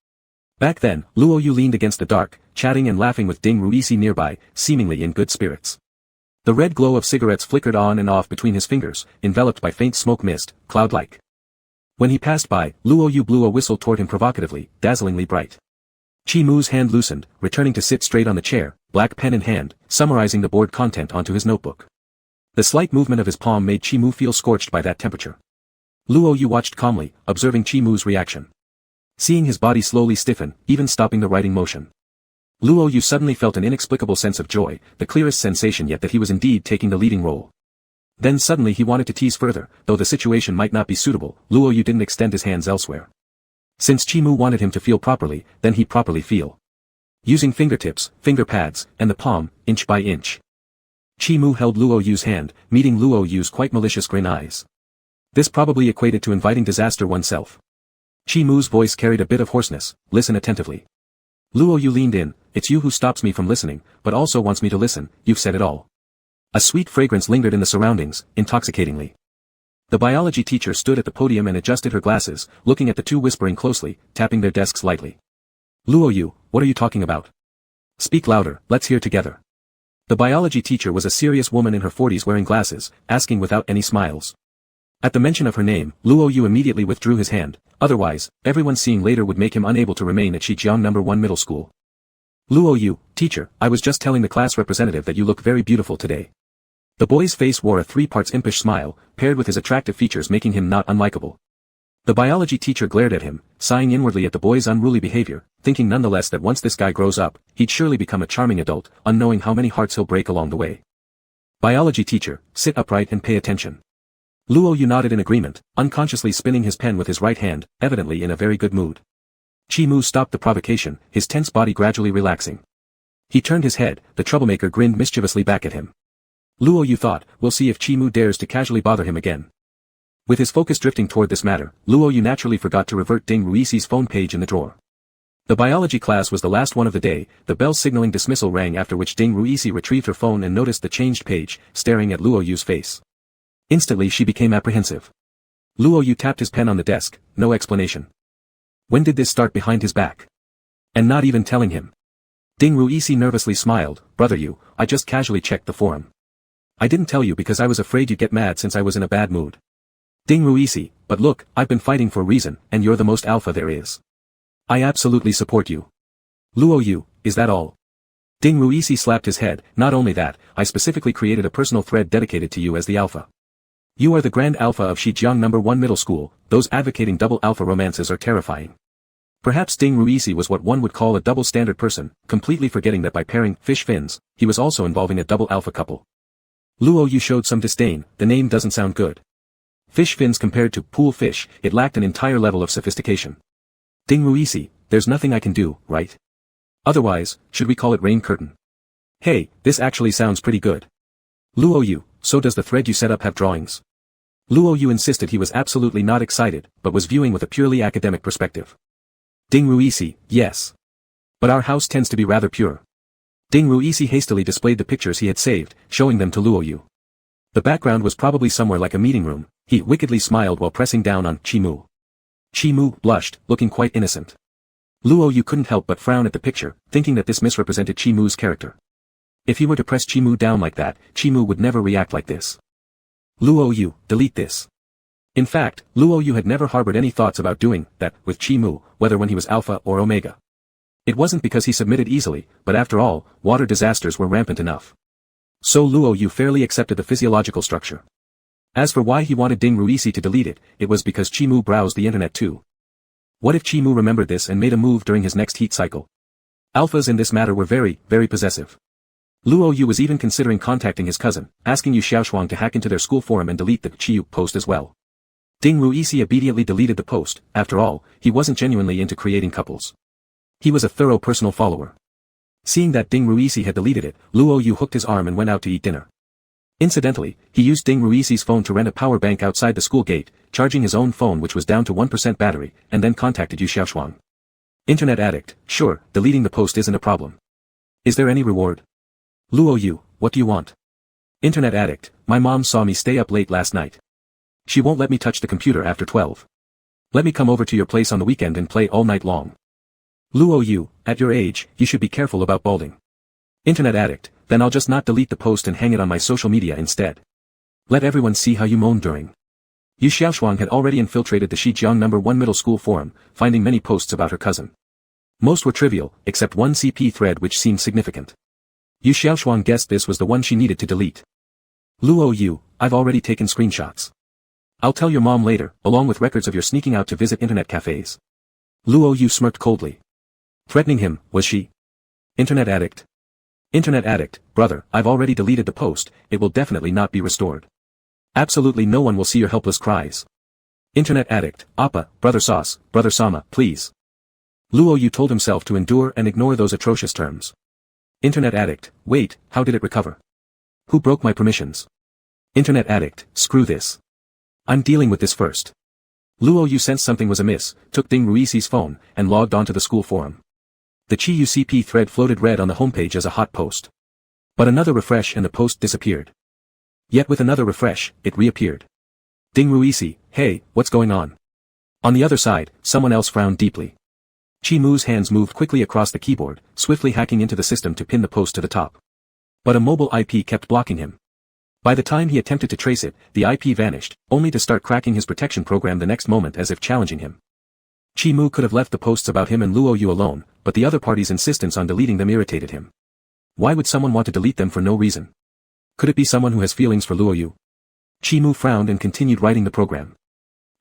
Back then, Luo Yu leaned against the dark, chatting and laughing with Ding Ruisi nearby, seemingly in good spirits. The red glow of cigarettes flickered on and off between his fingers, enveloped by faint smoke mist, cloud-like. When he passed by, Luo Yu blew a whistle toward him provocatively, dazzlingly bright. Chi Mu's hand loosened, returning to sit straight on the chair, black pen in hand, summarizing the board content onto his notebook. The slight movement of his palm made Chi Mu feel scorched by that temperature. Luo Yu watched calmly, observing Chi Mu's reaction. Seeing his body slowly stiffen, even stopping the writing motion. Luo Yu suddenly felt an inexplicable sense of joy, the clearest sensation yet that he was indeed taking the leading role. Then suddenly he wanted to tease further, though the situation might not be suitable, Luo Yu didn't extend his hands elsewhere. Since Chi Mu wanted him to feel properly, then he'd properly feel. Using fingertips, finger pads, and the palm, inch by inch. Chi Mu held Luo Yu's hand, meeting Luo Yu's quite malicious green eyes. This probably equated to inviting disaster oneself. Chi Mu's voice carried a bit of hoarseness, listen attentively. Luo Yu leaned in, it's you who stops me from listening, but also wants me to listen, you've said it all. A sweet fragrance lingered in the surroundings, intoxicatingly. The biology teacher stood at the podium and adjusted her glasses, looking at the two whispering closely, tapping their desks lightly. Luo Yu, what are you talking about? Speak louder, let's hear together. The biology teacher was a serious woman in her 40s wearing glasses, asking without any smiles. At the mention of her name, Luo Yu immediately withdrew his hand, otherwise, everyone seeing later would make him unable to remain at Shijiang No. 1 Middle School. Luo Yu, teacher, I was just telling the class representative that you look very beautiful today. The boy's face wore a 3 parts impish smile, paired with his attractive features making him not unlikable. The biology teacher glared at him, sighing inwardly at the boy's unruly behavior, thinking nonetheless that once this guy grows up, he'd surely become a charming adult, unknowing how many hearts he'll break along the way. Biology teacher, sit upright and pay attention. Luo Yu nodded in agreement, unconsciously spinning his pen with his right hand, evidently in a very good mood. Chi Mu stopped the provocation, his tense body gradually relaxing. He turned his head, the troublemaker grinned mischievously back at him. Luo Yu thought, we'll see if Chi Mu dares to casually bother him again. With his focus drifting toward this matter, Luo Yu naturally forgot to revert Ding Ruisi's phone page in the drawer. The biology class was the last one of the day, the bell signaling dismissal rang, after which Ding Ruisi retrieved her phone and noticed the changed page, staring at Luo Yu's face. Instantly she became apprehensive. Luo Yu tapped his pen on the desk, no explanation. When did this start behind his back? And not even telling him. Ding Ruisi nervously smiled, brother Yu, I just casually checked the forum. I didn't tell you because I was afraid you'd get mad since I was in a bad mood. Ding Ruisi, but look, I've been fighting for a reason, and you're the most alpha there is. I absolutely support you. Luo Yu, is that all? Ding Ruisi slapped his head, not only that, I specifically created a personal thread dedicated to you as the alpha. You are the grand alpha of Shijiang No. 1 middle school, those advocating double alpha romances are terrifying. Perhaps Ding Ruisi was what one would call a double standard person, completely forgetting that by pairing fish fins, he was also involving a double alpha couple. Luo Yu showed some disdain, the name doesn't sound good. Fish fins compared to pool fish, it lacked an entire level of sophistication. Ding Ruisi, there's nothing I can do, right? Otherwise, should we call it rain curtain? Hey, this actually sounds pretty good. Luo Yu, so does the thread you set up have drawings? Luo Yu insisted he was absolutely not excited, but was viewing with a purely academic perspective. Ding Ruisi, yes. But our house tends to be rather pure. Ding Ruisi hastily displayed the pictures he had saved, showing them to Luo Yu. The background was probably somewhere like a meeting room. He wickedly smiled while pressing down on Chi Mu. Chi Mu blushed, looking quite innocent. Luo Yu couldn't help but frown at the picture, thinking that this misrepresented Chi Mu's character. If he were to press Chi Mu down like that, Chi Mu would never react like this. Luo Yu, delete this. In fact, Luo Yu had never harbored any thoughts about doing that with Chi Mu, whether when he was alpha or omega. It wasn't because he submitted easily, but after all, water disasters were rampant enough. So Luo Yu fairly accepted the physiological structure. As for why he wanted Ding Ruisi to delete it, it was because Chi Mu browsed the internet too. What if Chi Mu remembered this and made a move during his next heat cycle? Alphas in this matter were very, very possessive. Luo Yu was even considering contacting his cousin, asking Yu Xiaoshuang to hack into their school forum and delete the Chi Yu post as well. Ding Ruisi obediently deleted the post, after all, he wasn't genuinely into creating couples. He was a thorough personal follower. Seeing that Ding Ruisi had deleted it, Luo Yu hooked his arm and went out to eat dinner. Incidentally, he used Ding Ruisi's phone to rent a power bank outside the school gate, charging his own phone which was down to 1% battery, and then contacted Yu Xiaoshuang. Internet addict, sure, deleting the post isn't a problem. Is there any reward? Luo Yu, what do you want? Internet addict, my mom saw me stay up late last night. She won't let me touch the computer after 12. Let me come over to your place on the weekend and play all night long. Luo Yu, at your age, you should be careful about balding. Internet addict, then I'll just not delete the post and hang it on my social media instead. Let everyone see how you moan during. Yu Xiaoshuang had already infiltrated the Shijiang No. 1 middle school forum, finding many posts about her cousin. Most were trivial, except one CP thread which seemed significant. Yu Xiaoshuang guessed this was the one she needed to delete. Luo Yu, I've already taken screenshots. I'll tell your mom later, along with records of your sneaking out to visit internet cafes. Luo Yu smirked coldly. Threatening him, was she? Internet addict. Internet addict, brother, I've already deleted the post, it will definitely not be restored. Absolutely no one will see your helpless cries. Internet addict, Appa, brother Sauce, brother Sama, please. Luo Yu told himself to endure and ignore those atrocious terms. Internet addict, wait, how did it recover? Who broke my permissions? Internet addict, screw this. I'm dealing with this first. Luo Yu sensed something was amiss, took Ding Ruisi's phone, and logged onto the school forum. The Chi Yu CP thread floated red on the homepage as a hot post. But another refresh and the post disappeared. Yet with another refresh, it reappeared. Ding Ruisi, hey, what's going on? On the other side, someone else frowned deeply. Chi Mu's hands moved quickly across the keyboard, swiftly hacking into the system to pin the post to the top. But a mobile IP kept blocking him. By the time he attempted to trace it, the IP vanished, only to start cracking his protection program the next moment as if challenging him. Chi Mu could have left the posts about him and Luo Yu alone, but the other party's insistence on deleting them irritated him. Why would someone want to delete them for no reason? Could it be someone who has feelings for Luo Yu? Chi Mu frowned and continued writing the program.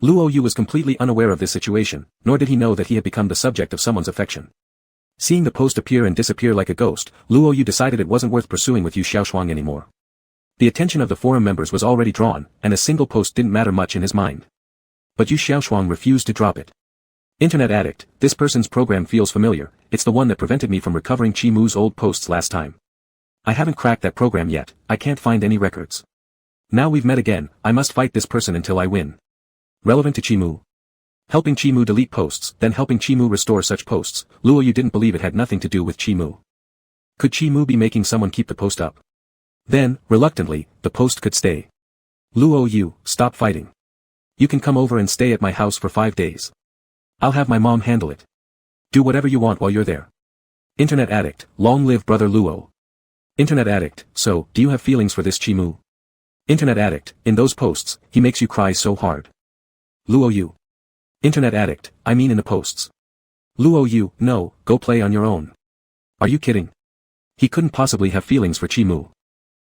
Luo Yu was completely unaware of this situation, nor did he know that he had become the subject of someone's affection. Seeing the post appear and disappear like a ghost, Luo Yu decided it wasn't worth pursuing with Yu Xiaoshuang anymore. The attention of the forum members was already drawn, and a single post didn't matter much in his mind. But Yu Xiaoshuang refused to drop it. Internet addict, this person's program feels familiar, it's the one that prevented me from recovering Chi Mu's old posts last time. I haven't cracked that program yet, I can't find any records. Now we've met again, I must fight this person until I win. Relevant to Chi Mu. Helping Chi Mu delete posts, then helping Chi Mu restore such posts, Luo Yu didn't believe it had nothing to do with Chi Mu. Could Chi Mu be making someone keep the post up? Then, reluctantly, the post could stay. Luo Yu, stop fighting. You can come over and stay at my house for 5 days. I'll have my mom handle it. Do whatever you want while you're there. Internet addict, long live brother Luo. Internet addict, so, do you have feelings for this Chi Mu? Internet addict, in those posts, he makes you cry so hard. Luo Yu. Internet addict, I mean in the posts. Luo Yu, no, go play on your own. Are you kidding? He couldn't possibly have feelings for Chi Mu.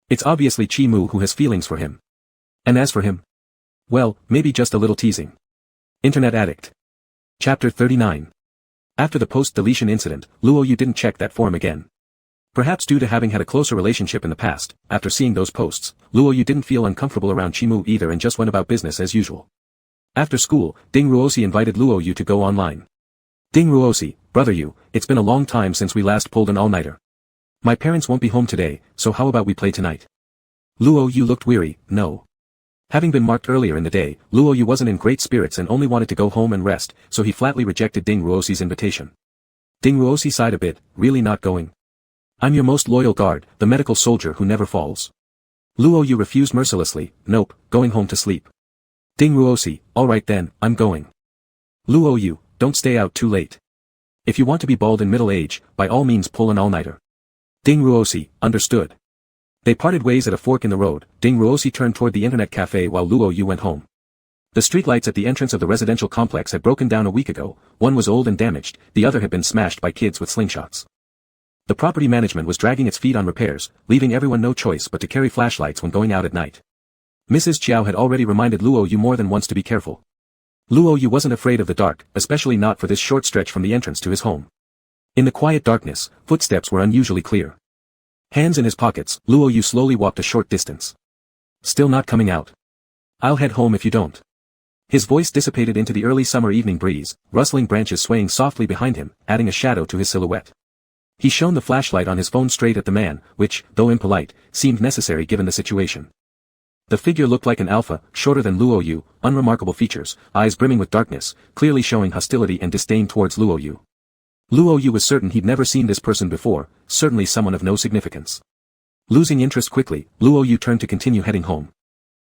It's obviously Chi Mu who has feelings for him. And as for him? Well, maybe just a little teasing. Internet addict. Chapter 39. After the post-deletion incident, Luo Yu didn't check that forum again. Perhaps due to having had a closer relationship in the past, after seeing those posts, Luo Yu didn't feel uncomfortable around Chi Mu either and just went about business as usual. After school, Ding Ruosi invited Luo Yu to go online. Ding Ruosi, brother Yu, it's been a long time since we last pulled an all-nighter. My parents won't be home today, so how about we play tonight? Luo Yu looked weary, no. Having been marked earlier in the day, Luo Yu wasn't in great spirits and only wanted to go home and rest, so he flatly rejected Ding Ruosi's invitation. Ding Ruosi sighed a bit, really not going? I'm your most loyal guard, the medical soldier who never falls. Luo Yu refused mercilessly, nope, going home to sleep. Ding Ruosi, alright then, I'm going. Luo Yu, don't stay out too late. If you want to be bald in middle age, by all means pull an all-nighter. Ding Ruosi, understood. They parted ways at a fork in the road. Ding Ruosi turned toward the internet cafe while Luo Yu went home. The streetlights at the entrance of the residential complex had broken down a week ago, one was old and damaged, the other had been smashed by kids with slingshots. The property management was dragging its feet on repairs, leaving everyone no choice but to carry flashlights when going out at night. Mrs. Chiao had already reminded Luo Yu more than once to be careful. Luo Yu wasn't afraid of the dark, especially not for this short stretch from the entrance to his home. In the quiet darkness, footsteps were unusually clear. Hands in his pockets, Luo Yu slowly walked a short distance. Still not coming out. I'll head home if you don't. His voice dissipated into the early summer evening breeze, rustling branches swaying softly behind him, adding a shadow to his silhouette. He shone the flashlight on his phone straight at the man, which, though impolite, seemed necessary given the situation. The figure looked like an alpha, shorter than Luo Yu, unremarkable features, eyes brimming with darkness, clearly showing hostility and disdain towards Luo Yu. Luo Yu was certain he'd never seen this person before, certainly someone of no significance. Losing interest quickly, Luo Yu turned to continue heading home.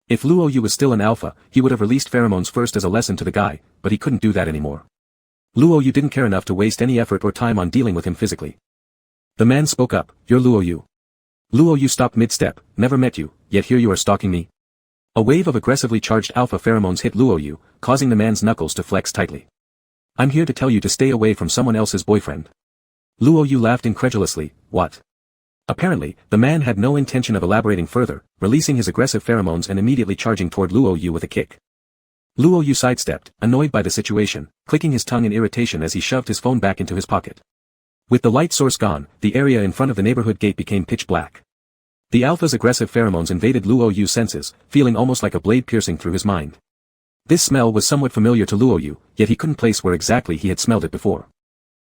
If Luo Yu was still an alpha, he would have released pheromones first as a lesson to the guy, but he couldn't do that anymore. Luo Yu didn't care enough to waste any effort or time on dealing with him physically. The man spoke up, "You're Luo Yu." Luo Yu stopped mid-step, "Never met you, yet here you are stalking me." A wave of aggressively charged alpha pheromones hit Luo Yu, causing the man's knuckles to flex tightly. "I'm here to tell you to stay away from someone else's boyfriend." Luo Yu laughed incredulously, "What?" Apparently, the man had no intention of elaborating further, releasing his aggressive pheromones and immediately charging toward Luo Yu with a kick. Luo Yu sidestepped, annoyed by the situation, clicking his tongue in irritation as he shoved his phone back into his pocket. With the light source gone, the area in front of the neighborhood gate became pitch black. The alpha's aggressive pheromones invaded Luo Yu's senses, feeling almost like a blade piercing through his mind. This smell was somewhat familiar to Luo Yu, yet he couldn't place where exactly he had smelled it before.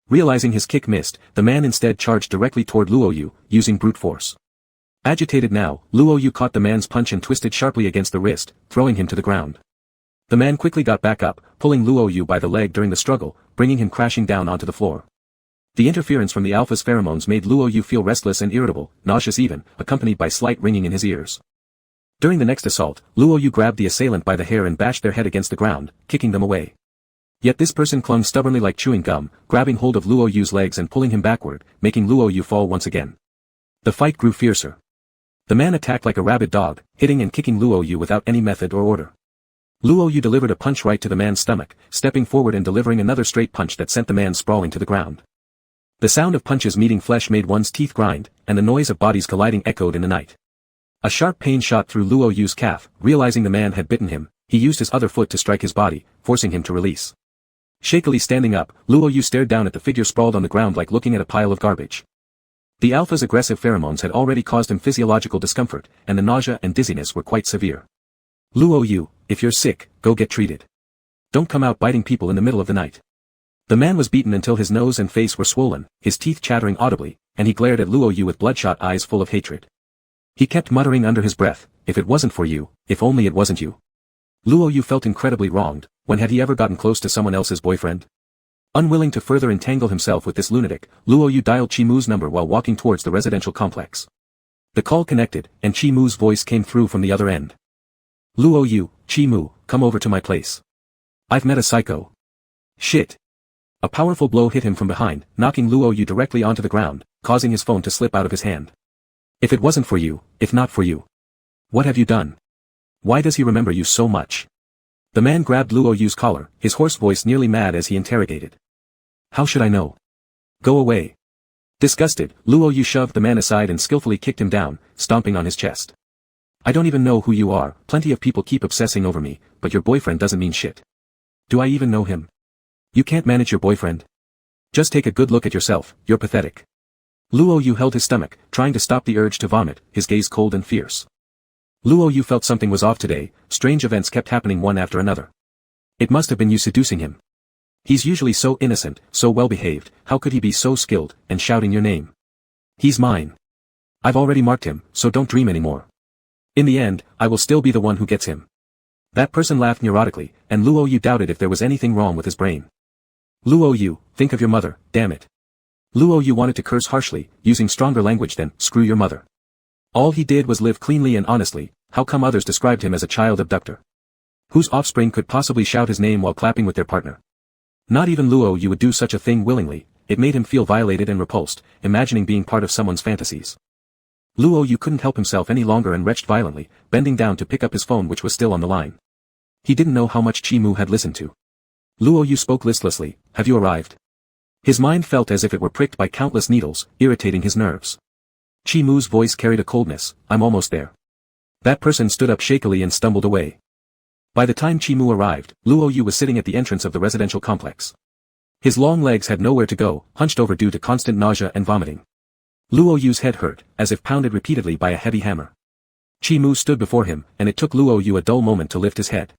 Realizing his kick missed, the man instead charged directly toward Luo Yu, using brute force. Agitated now, Luo Yu caught the man's punch and twisted sharply against the wrist, throwing him to the ground. The man quickly got back up, pulling Luo Yu by the leg during the struggle, bringing him crashing down onto the floor. The interference from the alpha's pheromones made Luo Yu feel restless and irritable, nauseous even, accompanied by slight ringing in his ears. During the next assault, Luo Yu grabbed the assailant by the hair and bashed their head against the ground, kicking them away. Yet this person clung stubbornly like chewing gum, grabbing hold of Luo Yu's legs and pulling him backward, making Luo Yu fall once again. The fight grew fiercer. The man attacked like a rabid dog, hitting and kicking Luo Yu without any method or order. Luo Yu delivered a punch right to the man's stomach, stepping forward and delivering another straight punch that sent the man sprawling to the ground. The sound of punches meeting flesh made one's teeth grind, and the noise of bodies colliding echoed in the night. A sharp pain shot through Luo Yu's calf. Realizing the man had bitten him, He used his other foot to strike his body, forcing him to release. Shakily standing up, Luo Yu stared down at the figure sprawled on the ground like looking at a pile of garbage. The alpha's aggressive pheromones had already caused him physiological discomfort, and the nausea and dizziness were quite severe. Luo Yu, if you're sick, go get treated. Don't come out biting people in the middle of the night. The man was beaten until his nose and face were swollen, his teeth chattering audibly, and he glared at Luo Yu with bloodshot eyes full of hatred. He kept muttering under his breath, if it wasn't for you, if only it wasn't you. Luo Yu felt incredibly wronged. When had he ever gotten close to someone else's boyfriend? Unwilling to further entangle himself with this lunatic, Luo Yu dialed Chi-Mu's number while walking towards the residential complex. The call connected, and Chi-Mu's voice came through from the other end. Luo Yu, Chi-Mu, come over to my place. I've met a psycho. Shit. A powerful blow hit him from behind, knocking Luo Yu directly onto the ground, causing his phone to slip out of his hand. If it wasn't for you, if not for you. What have you done? Why does he remember you so much? The man grabbed Luo Yu's collar, his hoarse voice nearly mad as he interrogated. How should I know? Go away. Disgusted, Luo Yu shoved the man aside and skillfully kicked him down, stomping on his chest. I don't even know who you are, plenty of people keep obsessing over me, but your boyfriend doesn't mean shit. Do I even know him? You can't manage your boyfriend. Just take a good look at yourself, you're pathetic. Luo Yu held his stomach, trying to stop the urge to vomit, his gaze cold and fierce. Luo Yu felt something was off today, strange events kept happening one after another. It must have been you seducing him. He's usually so innocent, so well-behaved, how could he be so skilled, and shouting your name? He's mine. I've already marked him, so don't dream anymore. In the end, I will still be the one who gets him. That person laughed neurotically, and Luo Yu doubted if there was anything wrong with his brain. Luo Yu, think of your mother, damn it. Luo Yu wanted to curse harshly, using stronger language than, screw your mother. All he did was live cleanly and honestly, how come others described him as a child abductor? Whose offspring could possibly shout his name while clapping with their partner? Not even Luo Yu would do such a thing willingly, it made him feel violated and repulsed, imagining being part of someone's fantasies. Luo Yu couldn't help himself any longer and retched violently, bending down to pick up his phone which was still on the line. He didn't know how much Chi-Mu had listened to. Luo Yu spoke listlessly, have you arrived? His mind felt as if it were pricked by countless needles, irritating his nerves. Chi-Mu's voice carried a coldness, I'm almost there. That person stood up shakily and stumbled away. By the time Chi-Mu arrived, Luo Yu was sitting at the entrance of the residential complex. His long legs had nowhere to go, hunched over due to constant nausea and vomiting. Luo Yu's head hurt, as if pounded repeatedly by a heavy hammer. Chi-Mu stood before him, and it took Luo Yu a dull moment to lift his head.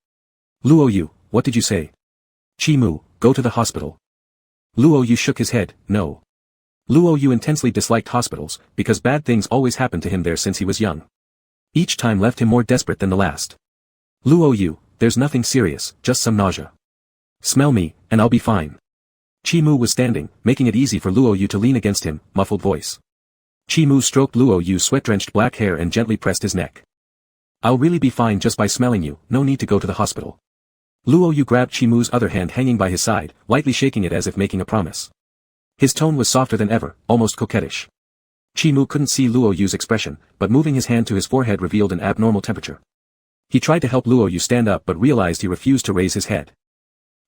Luo Yu, what did you say? Chi-Mu, go to the hospital. Luo Yu shook his head, no. Luo Yu intensely disliked hospitals, because bad things always happened to him there since he was young. Each time left him more desperate than the last. Luo Yu, there's nothing serious, just some nausea. Smell me, and I'll be fine. Chi-Mu was standing, making it easy for Luo Yu to lean against him, muffled voice. Chi-Mu stroked Luo Yu's sweat-drenched black hair and gently pressed his neck. I'll really be fine just by smelling you, no need to go to the hospital. Luo Yu grabbed Chi-Mu's other hand hanging by his side, lightly shaking it as if making a promise. His tone was softer than ever, almost coquettish. Chi-Mu couldn't see Luo Yu's expression, but moving his hand to his forehead revealed an abnormal temperature. He tried to help Luo Yu stand up but realized he refused to raise his head.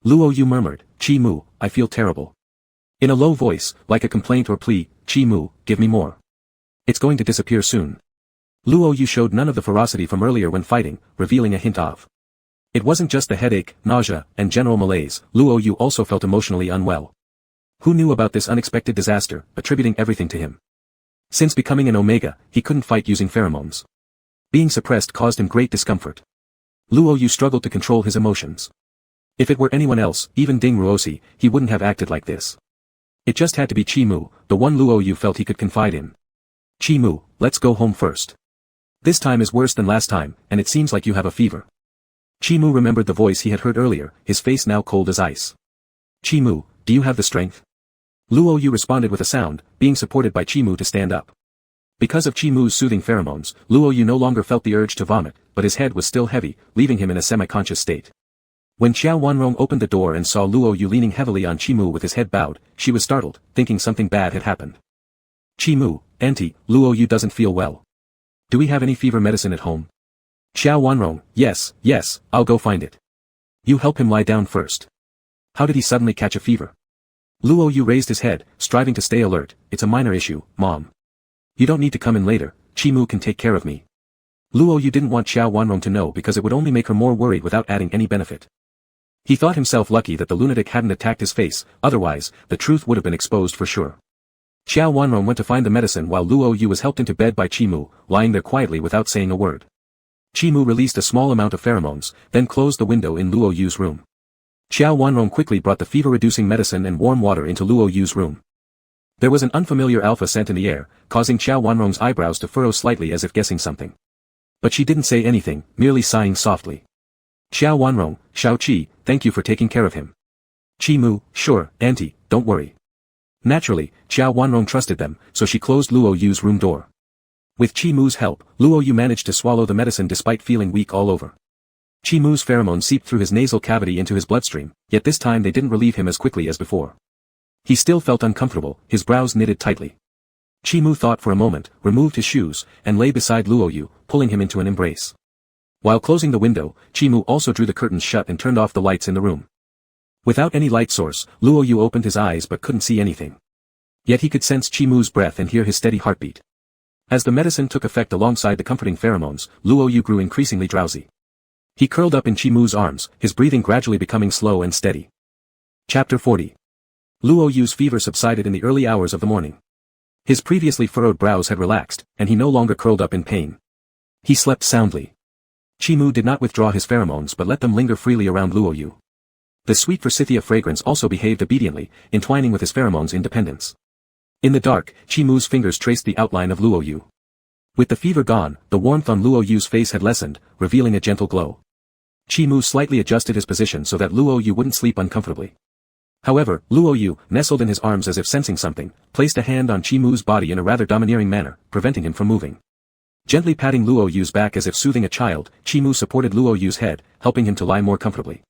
Luo Yu murmured, Chi-Mu, I feel terrible. In a low voice, like a complaint or plea, Chi-Mu, give me more. It's going to disappear soon. Luo Yu showed none of the ferocity from earlier when fighting, revealing a hint of. It wasn't just the headache, nausea, and general malaise, Luo Yu also felt emotionally unwell. Who knew about this unexpected disaster, attributing everything to him? Since becoming an Omega, he couldn't fight using pheromones. Being suppressed caused him great discomfort. Luo Yu struggled to control his emotions. If it were anyone else, even Ding Ruosi, he wouldn't have acted like this. It just had to be Chi-Mu, the one Luo Yu felt he could confide in. Chi-Mu, let's go home first. This time is worse than last time, and it seems like you have a fever. Chi-Mu remembered the voice he had heard earlier, his face now cold as ice. Chi-Mu, do you have the strength? Luo Yu responded with a sound, being supported by Chi-Mu to stand up. Because of Chi-Mu's soothing pheromones, Luo Yu no longer felt the urge to vomit, but his head was still heavy, leaving him in a semi-conscious state. When Xiao Wanrong opened the door and saw Luo Yu leaning heavily on Chi-Mu with his head bowed, she was startled, thinking something bad had happened. Chi-Mu, Auntie, Luo Yu doesn't feel well. Do we have any fever medicine at home? Xiao Wanrong, yes, I'll go find it. You help him lie down first. How did he suddenly catch a fever? Luo Yu raised his head, striving to stay alert, it's a minor issue, Mom. You don't need to come in later, Chi-Mu can take care of me. Luo Yu didn't want Xiao Wanrong to know because it would only make her more worried without adding any benefit. He thought himself lucky that the lunatic hadn't attacked his face, otherwise, the truth would have been exposed for sure. Xiao Wanrong went to find the medicine while Luo Yu was helped into bed by Chimu, lying there quietly without saying a word. Chimu released a small amount of pheromones, then closed the window in Luo Yu's room. Xiao Wanrong quickly brought the fever-reducing medicine and warm water into Luo Yu's room. There was an unfamiliar alpha scent in the air, causing Xiao Wanrong's eyebrows to furrow slightly as if guessing something. But she didn't say anything, merely sighing softly. Xiao Wanrong, Xiao Qi, thank you for taking care of him. Chimu, sure, auntie, don't worry. Naturally, Xiao Wanrong trusted them, so she closed Luo Yu's room door. With Chimu's help, Luo Yu managed to swallow the medicine despite feeling weak all over. Chimu's pheromone seeped through his nasal cavity into his bloodstream, yet this time they didn't relieve him as quickly as before. He still felt uncomfortable, his brows knitted tightly. Chimu thought for a moment, removed his shoes, and lay beside Luo Yu, pulling him into an embrace. While closing the window, Chimu also drew the curtains shut and turned off the lights in the room. Without any light source, Luo Yu opened his eyes but couldn't see anything. Yet he could sense Chimu's breath and hear his steady heartbeat. As the medicine took effect alongside the comforting pheromones, Luo Yu grew increasingly drowsy. He curled up in Chimu's arms, his breathing gradually becoming slow and steady. Chapter 40. Luo Yu's fever subsided in the early hours of the morning. His previously furrowed brows had relaxed, and he no longer curled up in pain. He slept soundly. Chimu did not withdraw his pheromones but let them linger freely around Luo Yu. The sweet forsythia fragrance also behaved obediently, entwining with his pheromones' independence. In the dark, Chimu's fingers traced the outline of Luo Yu. With the fever gone, the warmth on Luo Yu's face had lessened, revealing a gentle glow. Chimu slightly adjusted his position so that Luo Yu wouldn't sleep uncomfortably. However, Luo Yu, nestled in his arms as if sensing something, placed a hand on Chimu's body in a rather domineering manner, preventing him from moving. Gently patting Luo Yu's back as if soothing a child, Chimu supported Luo Yu's head, helping him to lie more comfortably.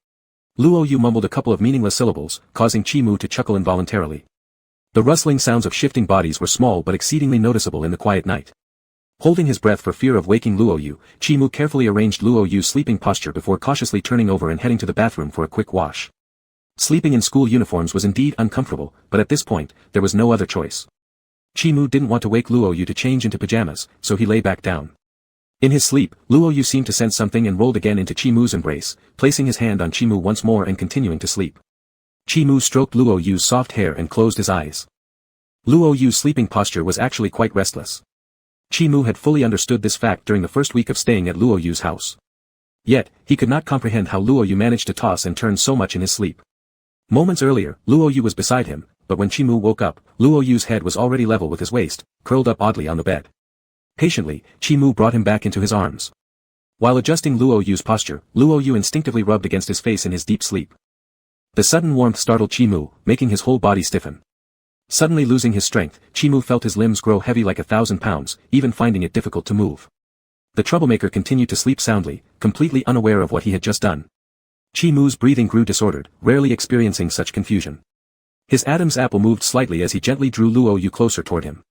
Luo Yu mumbled a couple of meaningless syllables, causing Chimu to chuckle involuntarily. The rustling sounds of shifting bodies were small but exceedingly noticeable in the quiet night. Holding his breath for fear of waking Luo Yu, Chimu carefully arranged Luo Yu's sleeping posture before cautiously turning over and heading to the bathroom for a quick wash. Sleeping in school uniforms was indeed uncomfortable, but at this point, there was no other choice. Chimu didn't want to wake Luo Yu to change into pajamas, so he lay back down. In his sleep, Luo Yu seemed to sense something and rolled again into Chimu's embrace, placing his hand on Chimu once more and continuing to sleep. Chimu stroked Luo Yu's soft hair and closed his eyes. Luo Yu's sleeping posture was actually quite restless. Chimu had fully understood this fact during the first week of staying at Luo Yu's house. Yet, he could not comprehend how Luo Yu managed to toss and turn so much in his sleep. Moments earlier, Luo Yu was beside him, but when Chimu woke up, Luo Yu's head was already level with his waist, curled up oddly on the bed. Patiently, Chimu brought him back into his arms. While adjusting Luo Yu's posture, Luo Yu instinctively rubbed against his face in his deep sleep. The sudden warmth startled Chimu, making his whole body stiffen. Suddenly losing his strength, Chimu felt his limbs grow heavy like 1,000 pounds, even finding it difficult to move. The troublemaker continued to sleep soundly, completely unaware of what he had just done. Chimu's breathing grew disordered, rarely experiencing such confusion. His Adam's apple moved slightly as he gently drew Luo Yu closer toward him.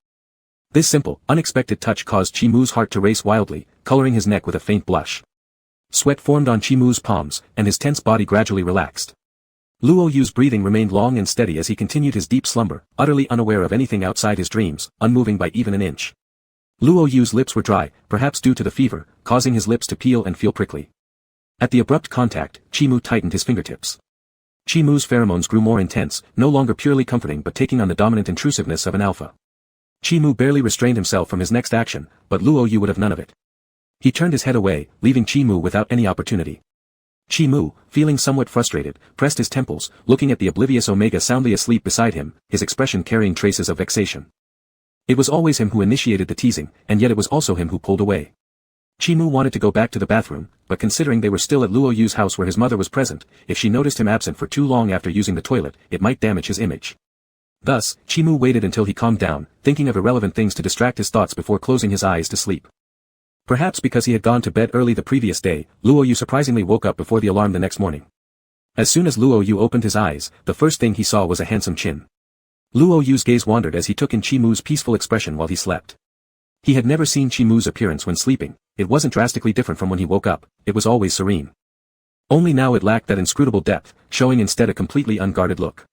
This simple, unexpected touch caused Chimu's heart to race wildly, coloring his neck with a faint blush. Sweat formed on Chimu's palms, and his tense body gradually relaxed. Luo Yu's breathing remained long and steady as he continued his deep slumber, utterly unaware of anything outside his dreams, unmoving by even an inch. Luo Yu's lips were dry, perhaps due to the fever, causing his lips to peel and feel prickly. At the abrupt contact, Chimu tightened his fingertips. Chimu's pheromones grew more intense, no longer purely comforting but taking on the dominant intrusiveness of an alpha. Chimu barely restrained himself from his next action, but Luo Yu would have none of it. He turned his head away, leaving Chimu without any opportunity. Chimu, feeling somewhat frustrated, pressed his temples, looking at the oblivious Omega soundly asleep beside him, his expression carrying traces of vexation. It was always him who initiated the teasing, and yet it was also him who pulled away. Chimu wanted to go back to the bathroom, but considering they were still at Luo Yu's house where his mother was present, if she noticed him absent for too long after using the toilet, it might damage his image. Thus, Chimu waited until he calmed down, thinking of irrelevant things to distract his thoughts before closing his eyes to sleep. Perhaps because he had gone to bed early the previous day, Luo Yu surprisingly woke up before the alarm the next morning. As soon as Luo Yu opened his eyes, the first thing he saw was a handsome chin. Luo Yu's gaze wandered as he took in Chimu's peaceful expression while he slept. He had never seen Chimu's appearance when sleeping. It wasn't drastically different from when he woke up, it was always serene. Only now it lacked that inscrutable depth, showing instead a completely unguarded look.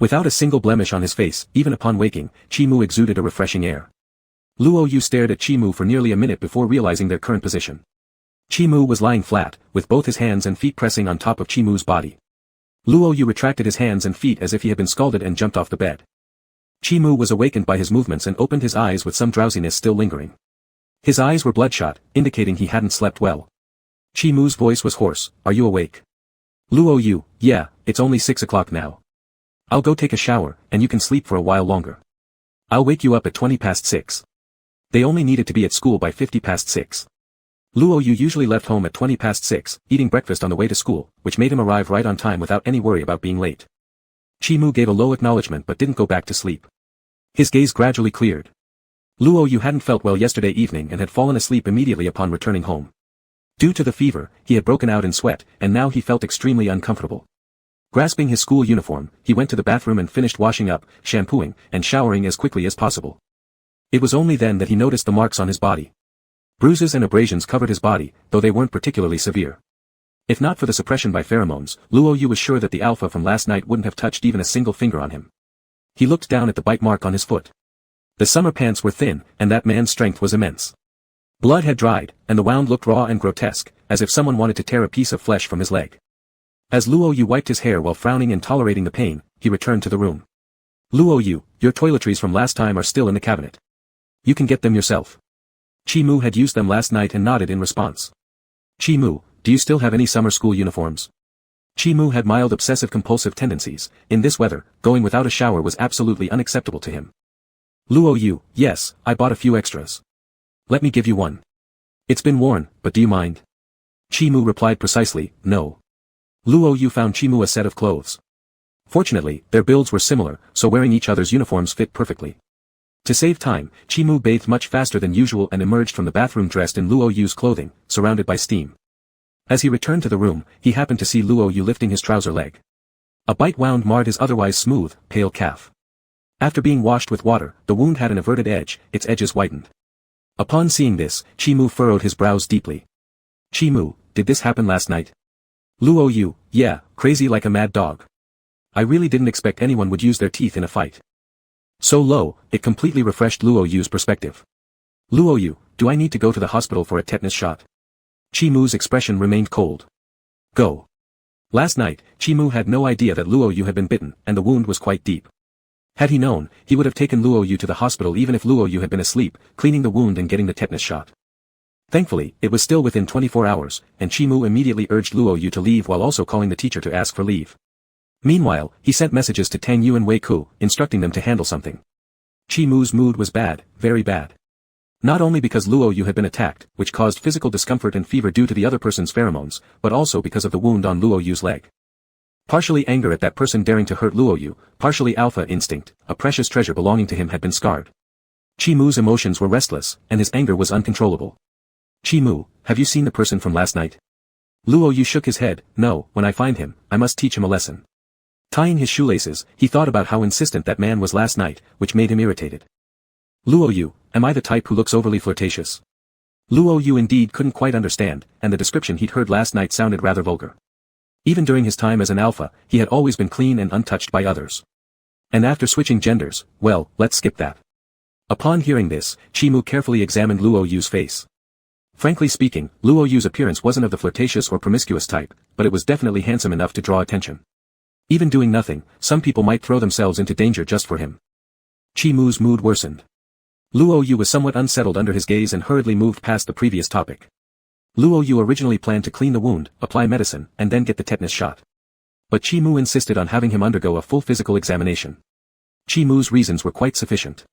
Without a single blemish on his face, even upon waking, Chimu exuded a refreshing air. Luo Yu stared at Chi Mu for nearly a minute before realizing their current position. Chi Mu was lying flat, with both his hands and feet pressing on top of Chi Mu's body. Luo Yu retracted his hands and feet as if he had been scalded and jumped off the bed. Chi Mu was awakened by his movements and opened his eyes with some drowsiness still lingering. His eyes were bloodshot, indicating he hadn't slept well. Chi Mu's voice was hoarse. Are you awake? Luo Yu, yeah, it's only 6 o'clock now. I'll go take a shower, and you can sleep for a while longer. I'll wake you up at 20 past 6. They only needed to be at school by 50 past 6. Luo Yu usually left home at 20 past 6, eating breakfast on the way to school, which made him arrive right on time without any worry about being late. Chi Mu gave a low acknowledgement but didn't go back to sleep. His gaze gradually cleared. Luo Yu hadn't felt well yesterday evening and had fallen asleep immediately upon returning home. Due to the fever, he had broken out in sweat, and now he felt extremely uncomfortable. Grasping his school uniform, he went to the bathroom and finished washing up, shampooing, and showering as quickly as possible. It was only then that he noticed the marks on his body. Bruises and abrasions covered his body, though they weren't particularly severe. If not for the suppression by pheromones, Luo Yu was sure that the alpha from last night wouldn't have touched even a single finger on him. He looked down at the bite mark on his foot. The summer pants were thin, and that man's strength was immense. Blood had dried, and the wound looked raw and grotesque, as if someone wanted to tear a piece of flesh from his leg. As Luo Yu wiped his hair while frowning and tolerating the pain, he returned to the room. Luo Yu, your toiletries from last time are still in the cabinet. You can get them yourself. Chi Mu had used them last night and nodded in response. Chi Mu, do you still have any summer school uniforms? Chi Mu had mild obsessive-compulsive tendencies. In this weather, going without a shower was absolutely unacceptable to him. Luo Yu, yes, I bought a few extras. Let me give you one. It's been worn, but do you mind? Chi Mu replied precisely, no. Luo Yu found Chi Mu a set of clothes. Fortunately, their builds were similar, so wearing each other's uniforms fit perfectly. To save time, Chi Mu bathed much faster than usual and emerged from the bathroom dressed in Luo Yu's clothing, surrounded by steam. As he returned to the room, he happened to see Luo Yu lifting his trouser leg. A bite wound marred his otherwise smooth, pale calf. After being washed with water, the wound had an averted edge, its edges whitened. Upon seeing this, Chi Mu furrowed his brows deeply. Chi Mu, did this happen last night? Luo Yu, yeah, crazy like a mad dog. I really didn't expect anyone would use their teeth in a fight. So low, it completely refreshed Luo Yu's perspective. Luo Yu, do I need to go to the hospital for a tetanus shot? Chi Mu's expression remained cold. Go. Last night, Chi Mu had no idea that Luo Yu had been bitten, and the wound was quite deep. Had he known, he would have taken Luo Yu to the hospital even if Luo Yu had been asleep, cleaning the wound and getting the tetanus shot. Thankfully, it was still within 24 hours, and Chi Mu immediately urged Luo Yu to leave while also calling the teacher to ask for leave. Meanwhile, he sent messages to Tang Yu and Wei Ku, instructing them to handle something. Chi Mu's mood was bad, very bad. Not only because Luo Yu had been attacked, which caused physical discomfort and fever due to the other person's pheromones, but also because of the wound on Luo Yu's leg. Partially anger at that person daring to hurt Luo Yu, partially alpha instinct, a precious treasure belonging to him had been scarred. Chi Mu's emotions were restless, and his anger was uncontrollable. Chi Mu, have you seen the person from last night? Luo Yu shook his head. No, when I find him, I must teach him a lesson. Tying his shoelaces, he thought about how insistent that man was last night, which made him irritated. Luo Yu, am I the type who looks overly flirtatious? Luo Yu indeed couldn't quite understand, and the description he'd heard last night sounded rather vulgar. Even during his time as an alpha, he had always been clean and untouched by others. And after switching genders, well, let's skip that. Upon hearing this, Chi Mu carefully examined Luo Yu's face. Frankly speaking, Luo Yu's appearance wasn't of the flirtatious or promiscuous type, but it was definitely handsome enough to draw attention. Even doing nothing, some people might throw themselves into danger just for him. Chi Mu's mood worsened. Luo Yu was somewhat unsettled under his gaze and hurriedly moved past the previous topic. Luo Yu originally planned to clean the wound, apply medicine, and then get the tetanus shot. But Chi Mu insisted on having him undergo a full physical examination. Chi Mu's reasons were quite sufficient.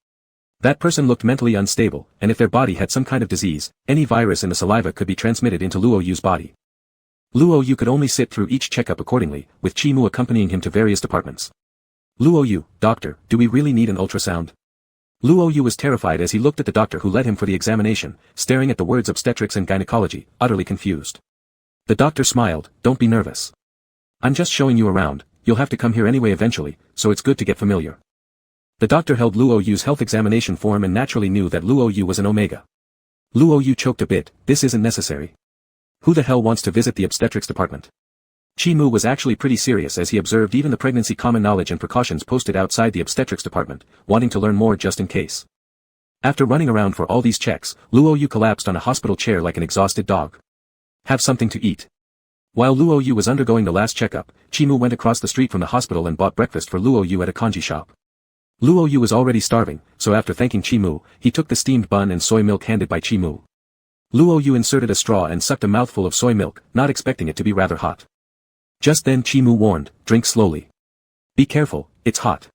That person looked mentally unstable, and if their body had some kind of disease, any virus in the saliva could be transmitted into Luo Yu's body. Luo Yu could only sit through each checkup accordingly, with Chi Mu accompanying him to various departments. Luo Yu, doctor, do we really need an ultrasound? Luo Yu was terrified as he looked at the doctor who led him for the examination, staring at the words obstetrics and gynecology, utterly confused. The doctor smiled. Don't be nervous. I'm just showing you around, you'll have to come here anyway eventually, so it's good to get familiar. The doctor held Luo Yu's health examination form and naturally knew that Luo Yu was an omega. Luo Yu choked a bit. This isn't necessary. Who the hell wants to visit the obstetrics department? Chi Mu was actually pretty serious as he observed even the pregnancy common knowledge and precautions posted outside the obstetrics department, wanting to learn more just in case. After running around for all these checks, Luo Yu collapsed on a hospital chair like an exhausted dog. Have something to eat. While Luo Yu was undergoing the last checkup, Chimu went across the street from the hospital and bought breakfast for Luo Yu at a kanji shop. Luo Yu was already starving, so after thanking Chimu, he took the steamed bun and soy milk handed by Chimu. Luo Yu inserted a straw and sucked a mouthful of soy milk, not expecting it to be rather hot. Just then Chimu warned, drink slowly. Be careful, it's hot.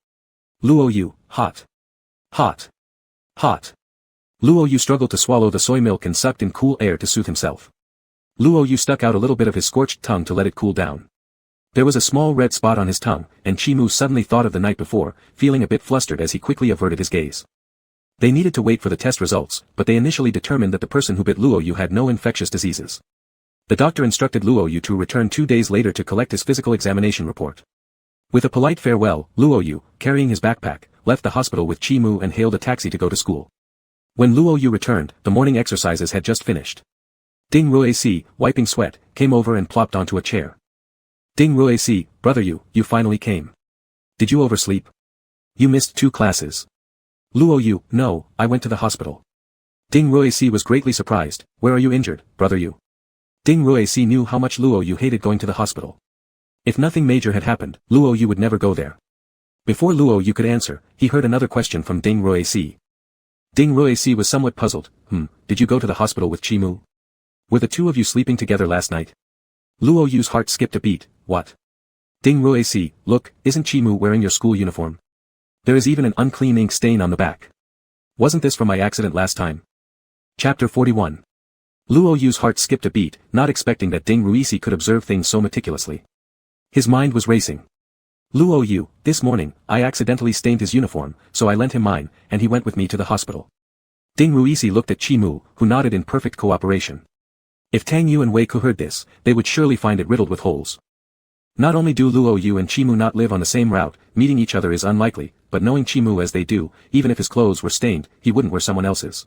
Luo Yu, hot. Hot. Hot. Luo Yu struggled to swallow the soy milk and sucked in cool air to soothe himself. Luo Yu stuck out a little bit of his scorched tongue to let it cool down. There was a small red spot on his tongue, and Chimu suddenly thought of the night before, feeling a bit flustered as he quickly averted his gaze. They needed to wait for the test results, but they initially determined that the person who bit Luo Yu had no infectious diseases. The doctor instructed Luo Yu to return 2 days later to collect his physical examination report. With a polite farewell, Luo Yu, carrying his backpack, left the hospital with Chimu and hailed a taxi to go to school. When Luo Yu returned, the morning exercises had just finished. Ding Ruesi, wiping sweat, came over and plopped onto a chair. Ding Ruesi, brother you finally came. Did you oversleep? You missed 2 classes. Luo Yu, no, I went to the hospital. Ding Ruesi was greatly surprised, where are you injured, brother you? Ding Ruesi knew how much Luo Yu hated going to the hospital. If nothing major had happened, Luo Yu would never go there. Before Luo Yu could answer, he heard another question from Ding Ruesi. Ding Ruesi was somewhat puzzled, did you go to the hospital with Chimu? Were the 2 of you sleeping together last night? Luo Yu's heart skipped a beat, what? Ding Ruesi, look, isn't Chimu wearing your school uniform? There is even an unclean ink stain on the back. Wasn't this from my accident last time? Chapter 41. Luo Yu's heart skipped a beat, not expecting that Ding Ruesi could observe things so meticulously. His mind was racing. Luo Yu, this morning, I accidentally stained his uniform, so I lent him mine, and he went with me to the hospital. Ding Ruesi looked at Chimu, who nodded in perfect cooperation. If Tang Yu and Wei Ku heard this, they would surely find it riddled with holes. Not only do Luo Yu and Chimu not live on the same route, meeting each other is unlikely, but knowing Chimu as they do, even if his clothes were stained, he wouldn't wear someone else's.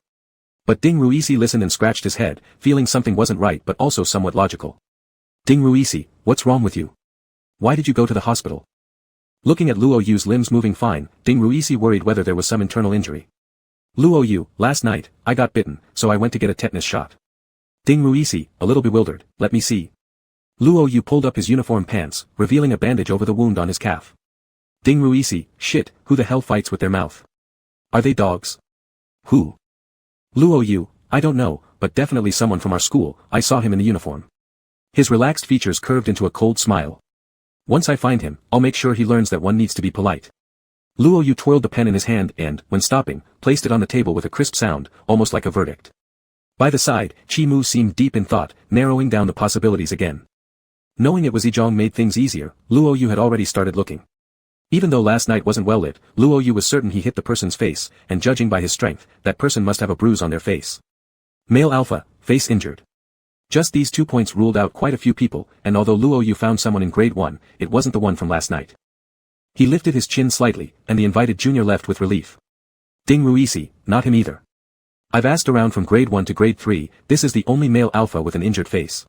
But Ding Ruesi listened and scratched his head, feeling something wasn't right but also somewhat logical. Ding Ruesi, what's wrong with you? Why did you go to the hospital? Looking at Luo Yu's limbs moving fine, Ding Ruesi worried whether there was some internal injury. Luo Yu, last night, I got bitten, so I went to get a tetanus shot. Ding Ruesi, a little bewildered, let me see. Luo Yu pulled up his uniform pants, revealing a bandage over the wound on his calf. Ding Ruesi, shit, who the hell fights with their mouth? Are they dogs? Who? Luo Yu, I don't know, but definitely someone from our school, I saw him in the uniform. His relaxed features curved into a cold smile. Once I find him, I'll make sure he learns that one needs to be polite. Luo Yu twirled the pen in his hand and, when stopping, placed it on the table with a crisp sound, almost like a verdict. By the side, Chimu seemed deep in thought, narrowing down the possibilities again. Knowing it was Zhejiang made things easier, Luo Yu had already started looking. Even though last night wasn't well lit, Luo Yu was certain he hit the person's face, and judging by his strength, that person must have a bruise on their face. Male alpha, face injured. Just these 2 points ruled out quite a few people, and although Luo Yu found someone in grade 1, it wasn't the one from last night. He lifted his chin slightly, and the invited junior left with relief. Ding Ruesi, not him either. I've asked around from grade 1 to grade 3, this is the only male alpha with an injured face.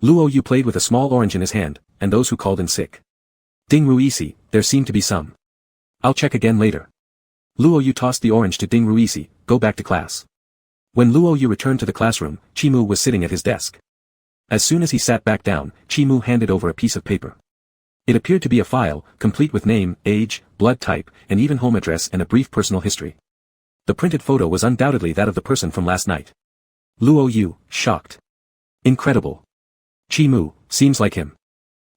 Luo Yu played with a small orange in his hand, and those who called in sick. Ding Ruesi, there seem to be some. I'll check again later. Luo Yu tossed the orange to Ding Ruesi, go back to class. When Luo Yu returned to the classroom, Chimu was sitting at his desk. As soon as he sat back down, Chimu handed over a piece of paper. It appeared to be a file, complete with name, age, blood type, and even home address and a brief personal history. The printed photo was undoubtedly that of the person from last night. Luo Yu, shocked. Incredible. Chimu, seems like him.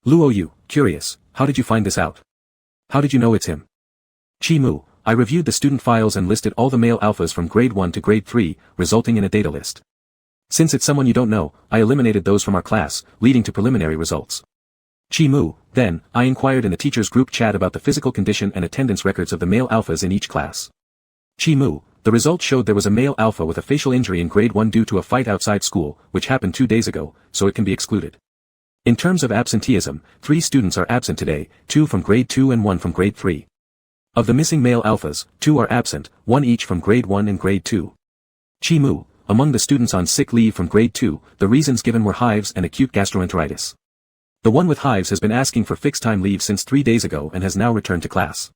Luo Yu, curious, how did you find this out? How did you know it's him? Chimu, I reviewed the student files and listed all the male alphas from grade 1 to grade 3, resulting in a data list. Since it's someone you don't know, I eliminated those from our class, leading to preliminary results. Chimu, then, I inquired in the teacher's group chat about the physical condition and attendance records of the male alphas in each class. Chimu, the results showed there was a male alpha with a facial injury in grade 1 due to a fight outside school, which happened 2 days ago, so it can be excluded. In terms of absenteeism, 3 students are absent today, 2 from grade 2 and 1 from grade 3. Of the missing male alphas, 2 are absent, 1 each from grade 1 and grade 2. Chimu, among the students on sick leave from grade 2, the reasons given were hives and acute gastroenteritis. The one with hives has been asking for fixed time leave since 3 days ago and has now returned to class.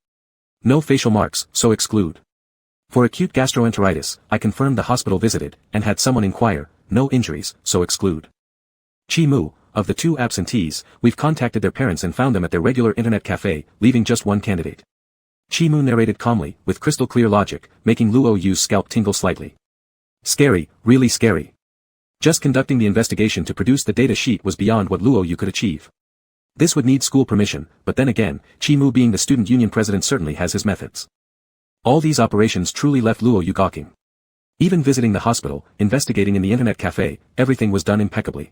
No facial marks, so exclude. For acute gastroenteritis, I confirmed the hospital visited, and had someone inquire, no injuries, so exclude. Chi-Mu, of the 2 absentees, we've contacted their parents and found them at their regular internet cafe, leaving just 1 candidate. Chi-Mu narrated calmly, with crystal clear logic, making Luo Yu's scalp tingle slightly. Scary, really scary. Just conducting the investigation to produce the data sheet was beyond what Luo Yu could achieve. This would need school permission, but then again, Chi-Mu being the student union president certainly has his methods. All these operations truly left Luo Yu gawking. Even visiting the hospital, investigating in the internet cafe, everything was done impeccably.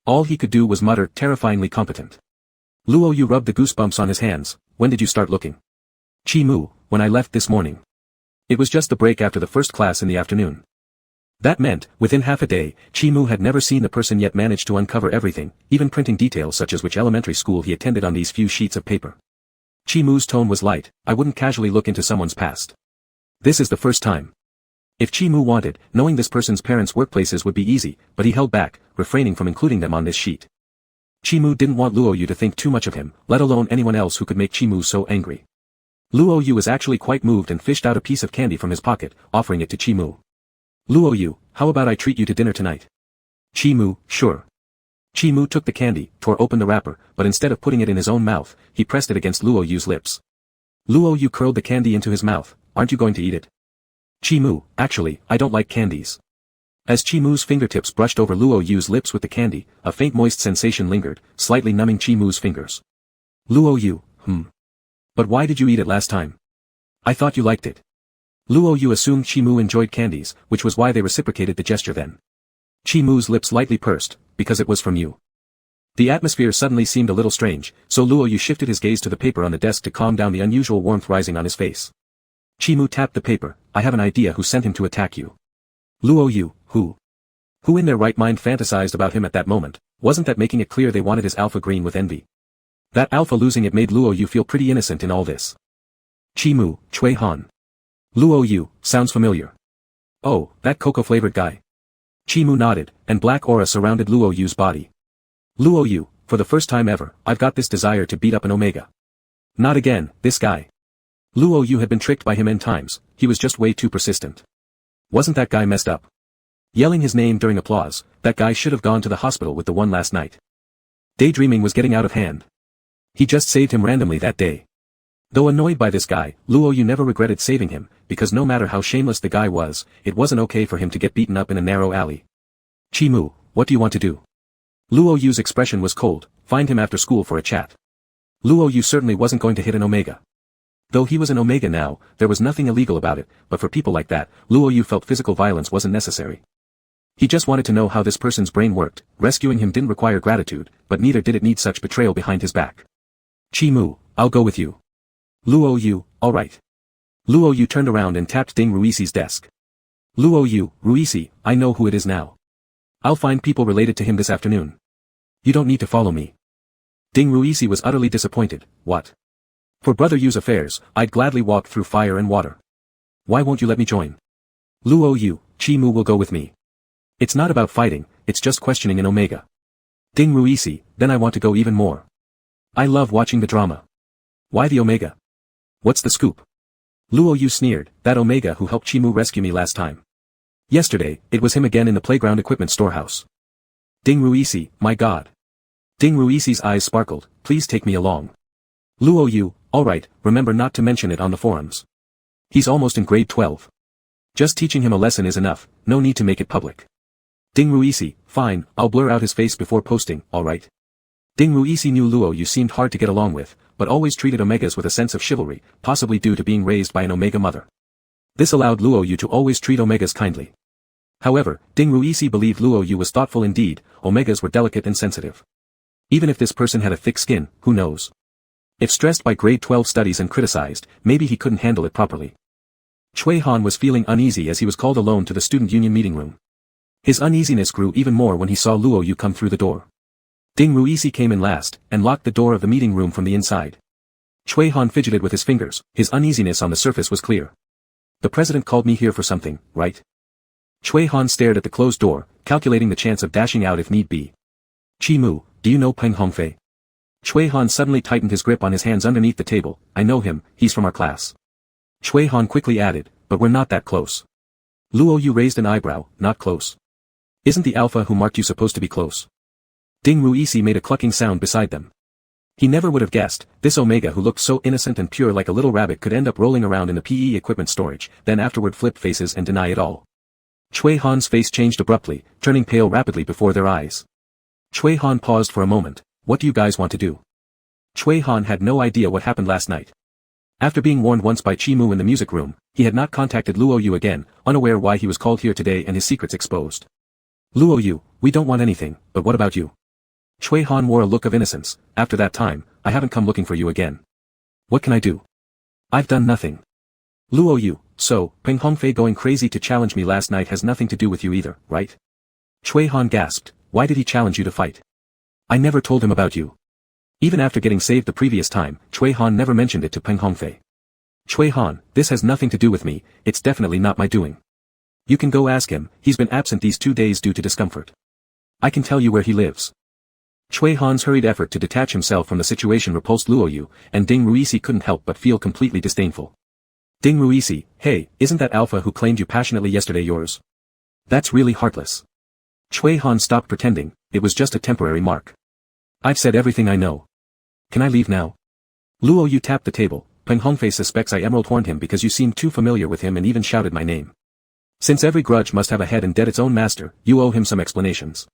All he could do was mutter, terrifyingly competent. Luo Yu rubbed the goosebumps on his hands. When did you start looking? Chi-Mu, when I left this morning. It was just the break after the first class in the afternoon. That meant, within half a day, Chi-Mu had never seen the person yet managed to uncover everything, even printing details such as which elementary school he attended on these few sheets of paper. Chi-Mu's tone was light. I wouldn't casually look into someone's past. This is the first time. If Chi-Mu wanted, knowing this person's parents' workplaces would be easy, but he held back, refraining from including them on this sheet. Chi-Mu didn't want Luo Yu to think too much of him, let alone anyone else who could make Chi-Mu so angry. Luo Yu was actually quite moved and fished out a piece of candy from his pocket, offering it to Chi-Mu. Luo Yu, how about I treat you to dinner tonight? Chi-Mu, sure. Chi-Mu took the candy, tore open the wrapper, but instead of putting it in his own mouth, he pressed it against Luo Yu's lips. Luo Yu curled the candy into his mouth. Aren't you going to eat it? Chi-Mu, actually, I don't like candies. As Chi-Mu's fingertips brushed over Luo Yu's lips with the candy, a faint moist sensation lingered, slightly numbing Chi-Mu's fingers. Luo Yu, But why did you eat it last time? I thought you liked it. Luo Yu assumed Chi-Mu enjoyed candies, which was why they reciprocated the gesture then. Chi-Mu's lips lightly pursed, because it was from you. The atmosphere suddenly seemed a little strange, so Luo Yu shifted his gaze to the paper on the desk to calm down the unusual warmth rising on his face. Chi-Mu tapped the paper. I have an idea who sent him to attack you. Luo Yu, who? Who in their right mind fantasized about him at that moment? Wasn't that making it clear they wanted his alpha green with envy? That alpha losing it made Luo Yu feel pretty innocent in all this. Chi-Mu, Chui Han. Luo Yu, sounds familiar. Oh, that cocoa-flavored guy. Chi-Mu nodded, and black aura surrounded Luo Yu's body. Luo Yu, for the first time ever, I've got this desire to beat up an Omega. Not again, this guy. Luo Yu had been tricked by him n times, he was just way too persistent. Wasn't that guy messed up? Yelling his name during applause, that guy should have gone to the hospital with the one last night. Daydreaming was getting out of hand. He just saved him randomly that day. Though annoyed by this guy, Luo Yu never regretted saving him, because no matter how shameless the guy was, it wasn't okay for him to get beaten up in a narrow alley. Chi-Mu, what do you want to do? Luo Yu's expression was cold. Find him after school for a chat. Luo Yu certainly wasn't going to hit an Omega. Though he was an Omega now, there was nothing illegal about it, but for people like that, Luo Yu felt physical violence wasn't necessary. He just wanted to know how this person's brain worked. Rescuing him didn't require gratitude, but neither did it need such betrayal behind his back. Chi-Mu, I'll go with you. Luo Yu, alright. Luo Yu turned around and tapped Ding Ruisi's desk. Luo Yu, Ruisi, I know who it is now. I'll find people related to him this afternoon. You don't need to follow me. Ding Ruisi was utterly disappointed. What? For Brother Yu's affairs, I'd gladly walk through fire and water. Why won't you let me join? Luo Yu, Chi-Mu will go with me. It's not about fighting, it's just questioning an Omega. Ding Ruisi, then I want to go even more. I love watching the drama. Why the Omega? What's the scoop? Luo Yu sneered, that Omega who helped Chi-Mu rescue me last time. Yesterday, it was him again in the playground equipment storehouse. Ding Ruisi, my god. Ding Ruisi's eyes sparkled, please take me along. Luo Yu, alright, remember not to mention it on the forums. He's almost in grade 12. Just teaching him a lesson is enough, no need to make it public. Ding Ruisi, fine, I'll blur out his face before posting, alright. Ding Ruisi knew Luo Yu seemed hard to get along with, but always treated Omegas with a sense of chivalry, possibly due to being raised by an Omega mother. This allowed Luo Yu to always treat Omegas kindly. However, Ding Ruisi believed Luo Yu was thoughtful indeed. Omegas were delicate and sensitive. Even if this person had a thick skin, who knows? If stressed by grade 12 studies and criticized, maybe he couldn't handle it properly. Chui Han was feeling uneasy as he was called alone to the student union meeting room. His uneasiness grew even more when he saw Luo Yu come through the door. Ding Ruisi came in last, and locked the door of the meeting room from the inside. Chui Han fidgeted with his fingers, his uneasiness on the surface was clear. The president called me here for something, right? Chui Han stared at the closed door, calculating the chance of dashing out if need be. Chi-Mu, do you know Peng Hongfei? Chui Han suddenly tightened his grip on his hands underneath the table. I know him, he's from our class. Chui Han quickly added, but we're not that close. Luo Yu raised an eyebrow, not close. Isn't the alpha who marked you supposed to be close? Ding Ruisi made a clucking sound beside them. He never would have guessed, this Omega who looked so innocent and pure like a little rabbit could end up rolling around in the PE equipment storage, then afterward flip faces and deny it all. Chui Han's face changed abruptly, turning pale rapidly before their eyes. Chui Han paused for a moment. What do you guys want to do? Chui Han had no idea what happened last night. After being warned once by Chi Mu in the music room, he had not contacted Luo Yu again, unaware why he was called here today and his secrets exposed. Luo Yu, we don't want anything, but what about you? Chui Han wore a look of innocence. After that time, I haven't come looking for you again. What can I do? I've done nothing. Luo Yu, so, Peng Hongfei going crazy to challenge me last night has nothing to do with you either, right? Chui Han gasped. Why did he challenge you to fight? I never told him about you. Even after getting saved the previous time, Chui Han never mentioned it to Peng Hongfei. Chui Han, this has nothing to do with me, it's definitely not my doing. You can go ask him, he's been absent these 2 days due to discomfort. I can tell you where he lives. Chui Han's hurried effort to detach himself from the situation repulsed Luo Yu, and Ding Ruisi couldn't help but feel completely disdainful. Ding Ruisi, hey, isn't that alpha who claimed you passionately yesterday yours? That's really heartless. Chui Han stopped pretending, it was just a temporary mark. I've said everything I know. Can I leave now? Luo Yu tapped the table. Peng Hongfei suspects I emerald horned him because you seemed too familiar with him and even shouted my name. Since every grudge must have a head and debt its own master, you owe him some explanations.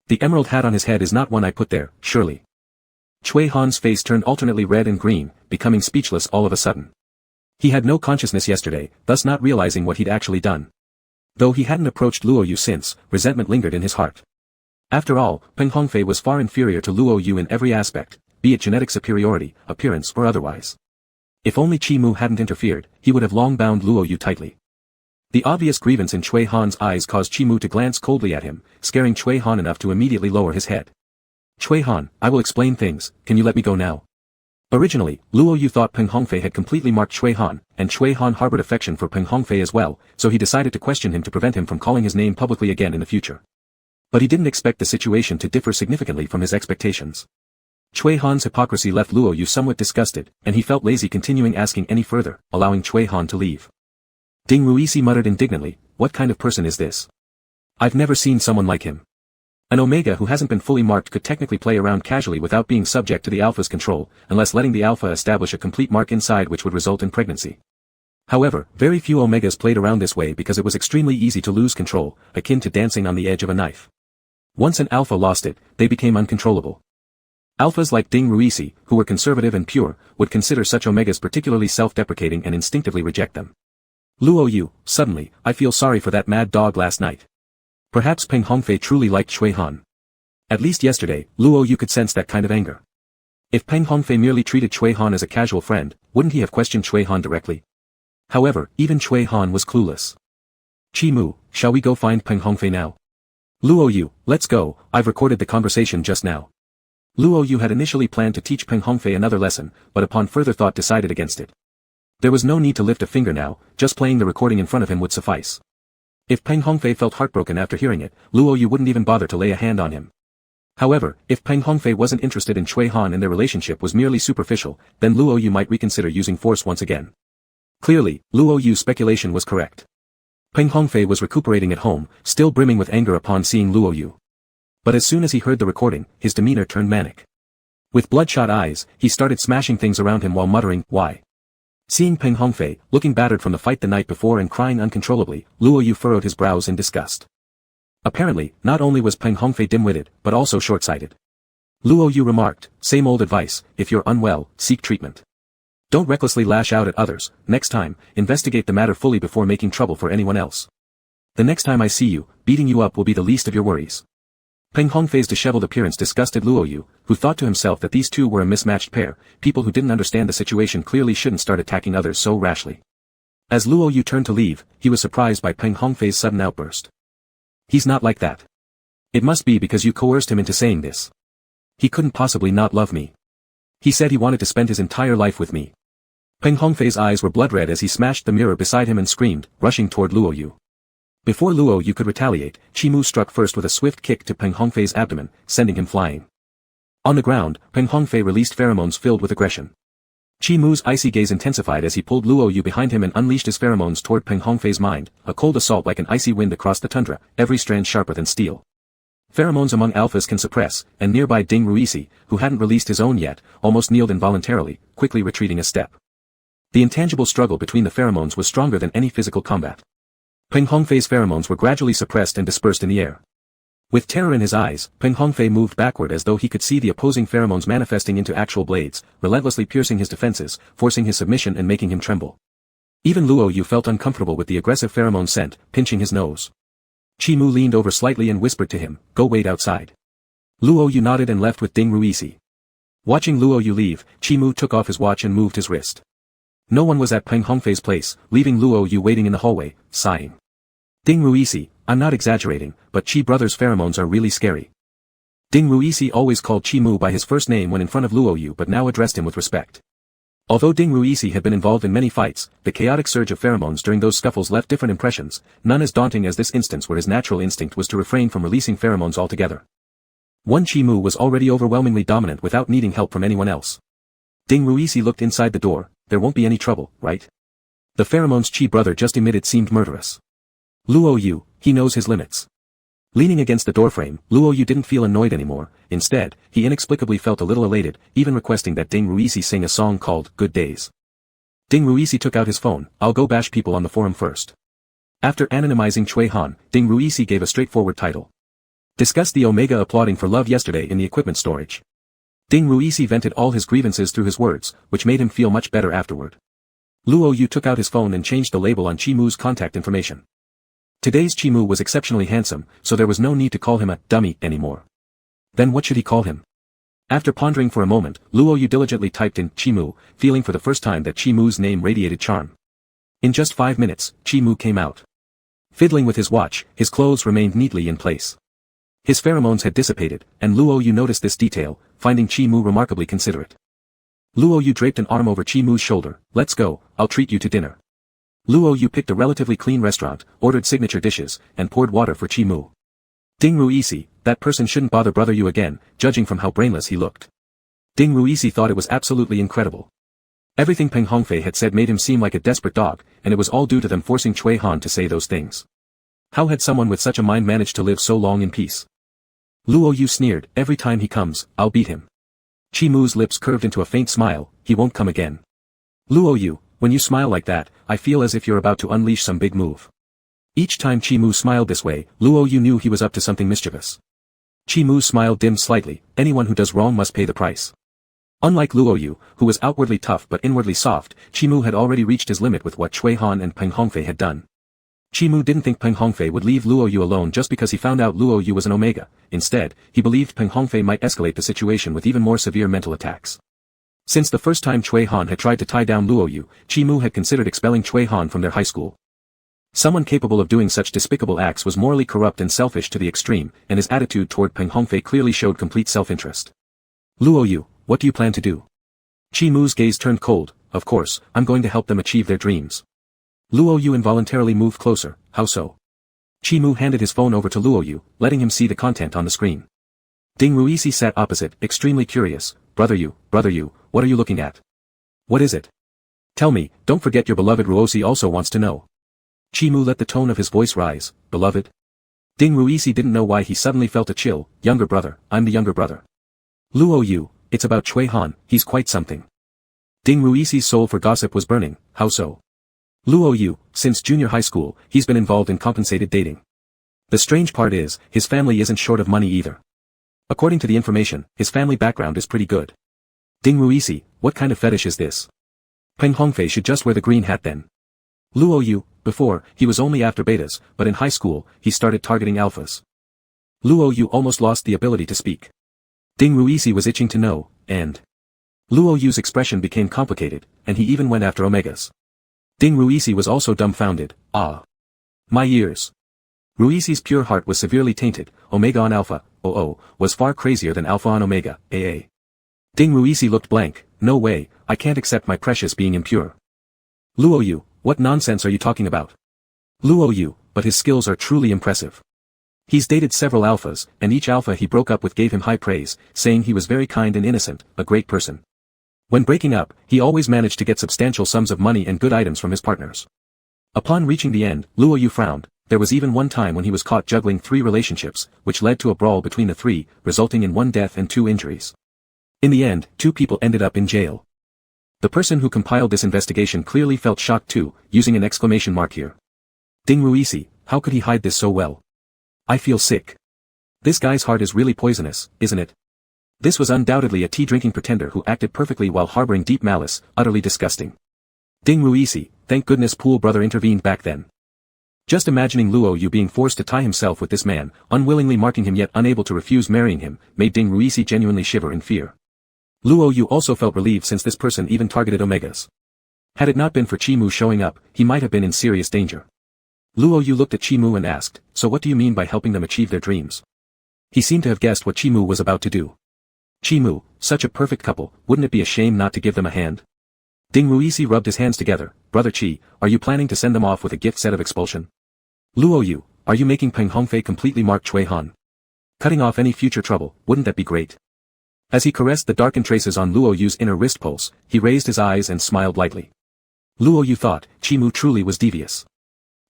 The emerald hat on his head is not one I put there, surely. Chui Han's face turned alternately red and green, becoming speechless all of a sudden. He had no consciousness yesterday, thus not realizing what he'd actually done. Though he hadn't approached Luo Yu since, resentment lingered in his heart. After all, Peng Hongfei was far inferior to Luo Yu in every aspect, be it genetic superiority, appearance or otherwise. If only Chi Mu hadn't interfered, he would have long bound Luo Yu tightly. The obvious grievance in Chui Han's eyes caused Chi Mu to glance coldly at him, scaring Chui Han enough to immediately lower his head. Chui Han, I will explain things, can you let me go now? Originally, Luo Yu thought Peng Hongfei had completely marked Chui Han, and Chui Han harbored affection for Peng Hongfei as well, so he decided to question him to prevent him from calling his name publicly again in the future. But he didn't expect the situation to differ significantly from his expectations. Chui Han's hypocrisy left Luo Yu somewhat disgusted, and he felt lazy continuing asking any further, allowing Chui Han to leave. Ding Ruisi muttered indignantly, what kind of person is this? I've never seen someone like him. An Omega who hasn't been fully marked could technically play around casually without being subject to the Alpha's control, unless letting the Alpha establish a complete mark inside which would result in pregnancy. However, very few Omegas played around this way because it was extremely easy to lose control, akin to dancing on the edge of a knife. Once an Alpha lost it, they became uncontrollable. Alphas like Ding Ruisi, who were conservative and pure, would consider such Omegas particularly self-deprecating and instinctively reject them. Luo Yu, suddenly, I feel sorry for that mad dog last night. Perhaps Peng Hongfei truly liked Chui Han. At least yesterday, Luo Yu could sense that kind of anger. If Peng Hongfei merely treated Chui Han as a casual friend, wouldn't he have questioned Chui Han directly? However, even Chui Han was clueless. Chi Mu, shall we go find Peng Hongfei now? Luo Yu, let's go, I've recorded the conversation just now. Luo Yu had initially planned to teach Peng Hongfei another lesson, but upon further thought decided against it. There was no need to lift a finger now, just playing the recording in front of him would suffice. If Peng Hongfei felt heartbroken after hearing it, Luo Yu wouldn't even bother to lay a hand on him. However, if Peng Hongfei wasn't interested in Chui Han and their relationship was merely superficial, then Luo Yu might reconsider using force once again. Clearly, Luo Yu's speculation was correct. Peng Hongfei was recuperating at home, still brimming with anger upon seeing Luo Yu. But as soon as he heard the recording, his demeanor turned manic. With bloodshot eyes, he started smashing things around him while muttering, why? Seeing Peng Hongfei, looking battered from the fight the night before and crying uncontrollably, Luo Yu furrowed his brows in disgust. Apparently, not only was Peng Hongfei dim-witted, but also short-sighted. Luo Yu remarked, same old advice, if you're unwell, seek treatment. Don't recklessly lash out at others, next time, investigate the matter fully before making trouble for anyone else. The next time I see you, beating you up will be the least of your worries. Peng Hongfei's disheveled appearance disgusted Luo Yu, who thought to himself that these two were a mismatched pair, people who didn't understand the situation clearly shouldn't start attacking others so rashly. As Luo Yu turned to leave, he was surprised by Peng Hongfei's sudden outburst. He's not like that. It must be because you coerced him into saying this. He couldn't possibly not love me. He said he wanted to spend his entire life with me. Peng Hongfei's eyes were blood-red as he smashed the mirror beside him and screamed, rushing toward Luo Yu. Before Luo Yu could retaliate, Chi Mu struck first with a swift kick to Peng Hongfei's abdomen, sending him flying. On the ground, Peng Hongfei released pheromones filled with aggression. Chi Mu's icy gaze intensified as he pulled Luo Yu behind him and unleashed his pheromones toward Peng Hongfei's mind, a cold assault like an icy wind across the tundra, every strand sharper than steel. Pheromones among alphas can suppress, and nearby Ding Ruisi, who hadn't released his own yet, almost kneeled involuntarily, quickly retreating a step. The intangible struggle between the pheromones was stronger than any physical combat. Peng Hongfei's pheromones were gradually suppressed and dispersed in the air. With terror in his eyes, Peng Hongfei moved backward as though he could see the opposing pheromones manifesting into actual blades, relentlessly piercing his defenses, forcing his submission and making him tremble. Even Luo Yu felt uncomfortable with the aggressive pheromone scent, pinching his nose. Chi Mu leaned over slightly and whispered to him, "Go wait outside." Luo Yu nodded and left with Ding Ruisi. Watching Luo Yu leave, Chi Mu took off his watch and moved his wrist. No one was at Peng Hongfei's place, leaving Luo Yu waiting in the hallway, sighing. Ding Ruisi, I'm not exaggerating, but Chi Brothers' pheromones are really scary. Ding Ruisi always called Chi Mu by his first name when in front of Luo Yu but now addressed him with respect. Although Ding Ruisi had been involved in many fights, the chaotic surge of pheromones during those scuffles left different impressions, none as daunting as this instance where his natural instinct was to refrain from releasing pheromones altogether. One Chi Mu was already overwhelmingly dominant without needing help from anyone else. Ding Ruisi looked inside the door, there won't be any trouble, right? The pheromones Chi brother just emitted seemed murderous. Luo Yu, he knows his limits. Leaning against the doorframe, Luo Yu didn't feel annoyed anymore, instead, he inexplicably felt a little elated, even requesting that Ding Ruisi sing a song called Good Days. Ding Ruisi took out his phone, I'll go bash people on the forum first. After anonymizing Chui Han, Ding Ruisi gave a straightforward title. Discussed the Omega applauding for love yesterday in the equipment storage. Ding Ruisi vented all his grievances through his words, which made him feel much better afterward. Luo Yu took out his phone and changed the label on Chi Mu's contact information. Today's Chi Mu was exceptionally handsome, so there was no need to call him a dummy anymore. Then what should he call him? After pondering for a moment, Luo Yu diligently typed in Chi Mu, feeling for the first time that Chi Mu's name radiated charm. In just 5 minutes, Chi Mu came out. Fiddling with his watch, his clothes remained neatly in place. His pheromones had dissipated, and Luo Yu noticed this detail, finding Chi Mu remarkably considerate. Luo Yu draped an arm over Chi Mu's shoulder, let's go, I'll treat you to dinner. Luo Yu picked a relatively clean restaurant, ordered signature dishes, and poured water for Chi Mu. Ding Ruisi, that person shouldn't bother brother you again, judging from how brainless he looked. Ding Ruisi thought it was absolutely incredible. Everything Peng Hongfei had said made him seem like a desperate dog, and it was all due to them forcing Chui Han to say those things. How had someone with such a mind managed to live so long in peace? Luo Yu sneered, every time he comes, I'll beat him. Chi Mu's lips curved into a faint smile, he won't come again. Luo Yu, when you smile like that, I feel as if you're about to unleash some big move. Each time Chi Mu smiled this way, Luo Yu knew he was up to something mischievous. Chi Mu's smile dimmed slightly, anyone who does wrong must pay the price. Unlike Luo Yu, who was outwardly tough but inwardly soft, Chi Mu had already reached his limit with what Chui Han and Peng Hongfei had done. Chi Mu didn't think Peng Hongfei would leave Luo Yu alone just because he found out Luo Yu was an Omega. Instead, he believed Peng Hongfei might escalate the situation with even more severe mental attacks. Since the first time Chui Han had tried to tie down Luo Yu, Chi Mu had considered expelling Chui Han from their high school. Someone capable of doing such despicable acts was morally corrupt and selfish to the extreme, and his attitude toward Peng Hongfei clearly showed complete self-interest. Luo Yu, what do you plan to do? Chi Mu's gaze turned cold, of course, I'm going to help them achieve their dreams. Luo Yu involuntarily moved closer, how so? Chi Mu handed his phone over to Luo Yu, letting him see the content on the screen. Ding Ruisi sat opposite, extremely curious, brother Yu, what are you looking at? What is it? Tell me, don't forget your beloved Ruosi also wants to know. Chi Mu let the tone of his voice rise, beloved? Ding Ruisi didn't know why he suddenly felt a chill, younger brother, I'm the younger brother. Luo Yu, it's about Chui Han, he's quite something. Ding Ruisi's soul for gossip was burning, how so? Luo Yu, since junior high school, he's been involved in compensated dating. The strange part is, his family isn't short of money either. According to the information, his family background is pretty good. Ding Ruisi, what kind of fetish is this? Peng Hongfei should just wear the green hat then. Luo Yu, before, he was only after betas, but in high school, he started targeting alphas. Luo Yu almost lost the ability to speak. Ding Ruisi was itching to know, and Luo Yu's expression became complicated, and he even went after omegas. Ding Ruisi was also dumbfounded, ah. My ears. Ruisi's pure heart was severely tainted, omega on alpha, was far crazier than alpha on omega, aa. Ding Ruisi looked blank, no way, I can't accept my precious being impure. Luo Yu, what nonsense are you talking about? Luo Yu, but his skills are truly impressive. He's dated several alphas, and each alpha he broke up with gave him high praise, saying he was very kind and innocent, a great person. When breaking up, he always managed to get substantial sums of money and good items from his partners. Upon reaching the end, Luo Yu frowned. There was even one time when he was caught juggling 3 relationships, which led to a brawl between the 3, resulting in 1 death and 2 injuries. In the end, 2 people ended up in jail. The person who compiled this investigation clearly felt shocked too, using an exclamation mark here. Ding Ruisi, how could he hide this so well? I feel sick. This guy's heart is really poisonous, isn't it? This was undoubtedly a tea-drinking pretender who acted perfectly while harboring deep malice, utterly disgusting. Ding Ruisi, thank goodness Pool Brother intervened back then. Just imagining Luo Yu being forced to tie himself with this man, unwillingly marking him yet unable to refuse marrying him, made Ding Ruisi genuinely shiver in fear. Luo Yu also felt relieved since this person even targeted Omegas. Had it not been for Chi Mu showing up, he might have been in serious danger. Luo Yu looked at Chi Mu and asked, so what do you mean by helping them achieve their dreams? He seemed to have guessed what Chi Mu was about to do. Chi Mu, such a perfect couple, wouldn't it be a shame not to give them a hand? Ding Ruisi rubbed his hands together. Brother Chi, are you planning to send them off with a gift set of expulsion? Luo Yu, are you making Peng Hongfei completely mark Chui Han? Cutting off any future trouble, wouldn't that be great? As he caressed the darkened traces on Luo Yu's inner wrist pulse, he raised his eyes and smiled lightly. Luo Yu thought, Chi Mu truly was devious.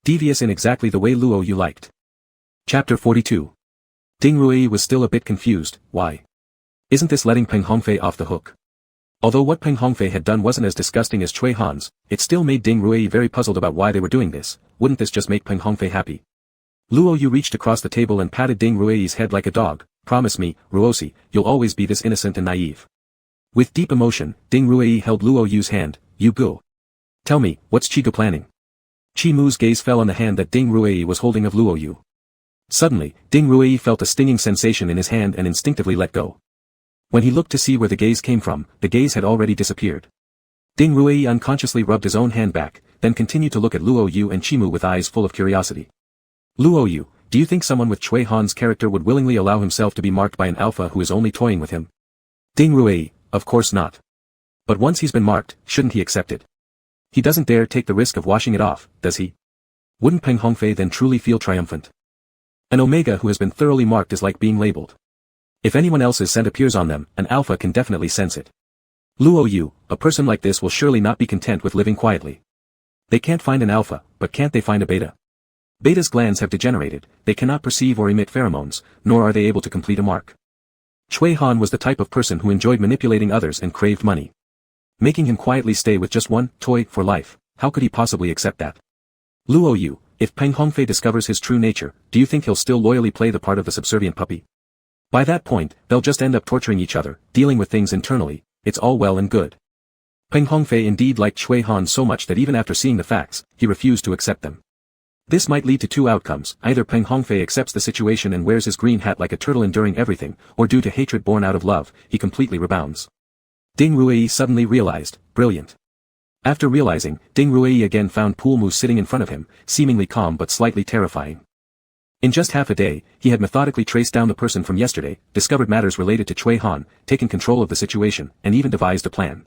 Devious in exactly the way Luo Yu liked. Chapter 42. Ding Ruyi was still a bit confused. Why? Isn't this letting Peng Hongfei off the hook? Although what Peng Hongfei had done wasn't as disgusting as Chui Han's, it still made Ding Ruyi very puzzled about why they were doing this. Wouldn't this just make Peng Hongfei happy? Luo Yu reached across the table and patted Ding Rui's head like a dog. Promise me, Ruosi, you'll always be this innocent and naive. With deep emotion, Ding Rui held Luo Yu's hand. You go. Tell me, what's Chi Gu planning? Chi Mu's gaze fell on the hand that Ding Rui was holding of Luo Yu. Suddenly, Ding Rui felt a stinging sensation in his hand and instinctively let go. When he looked to see where the gaze came from, the gaze had already disappeared. Ding Rui unconsciously rubbed his own hand back, then continued to look at Luo Yu and Chi Mu with eyes full of curiosity. Luo Yu, do you think someone with Chui Han's character would willingly allow himself to be marked by an alpha who is only toying with him? Ding Rui, of course not. But once he's been marked, shouldn't he accept it? He doesn't dare take the risk of washing it off, does he? Wouldn't Peng Hongfei then truly feel triumphant? An Omega who has been thoroughly marked is like being labeled. If anyone else's scent appears on them, an alpha can definitely sense it. Luo Yu, a person like this will surely not be content with living quietly. They can't find an alpha, but can't they find a beta? Beta's glands have degenerated, they cannot perceive or emit pheromones, nor are they able to complete a mark. Chui Han was the type of person who enjoyed manipulating others and craved money. Making him quietly stay with just one toy for life, how could he possibly accept that? Luo Yu, if Peng Hongfei discovers his true nature, do you think he'll still loyally play the part of the subservient puppy? By that point, they'll just end up torturing each other, dealing with things internally. It's all well and good. Peng Hongfei indeed liked Chui Han so much that even after seeing the facts, he refused to accept them. This might lead to 2 outcomes, either Peng Hongfei accepts the situation and wears his green hat like a turtle enduring everything, or due to hatred born out of love, he completely rebounds. Ding Rui suddenly realized, brilliant. After realizing, Ding Rui again found Pool Mu sitting in front of him, seemingly calm but slightly terrifying. In just half a day, he had methodically traced down the person from yesterday, discovered matters related to Chui Han, taken control of the situation, and even devised a plan.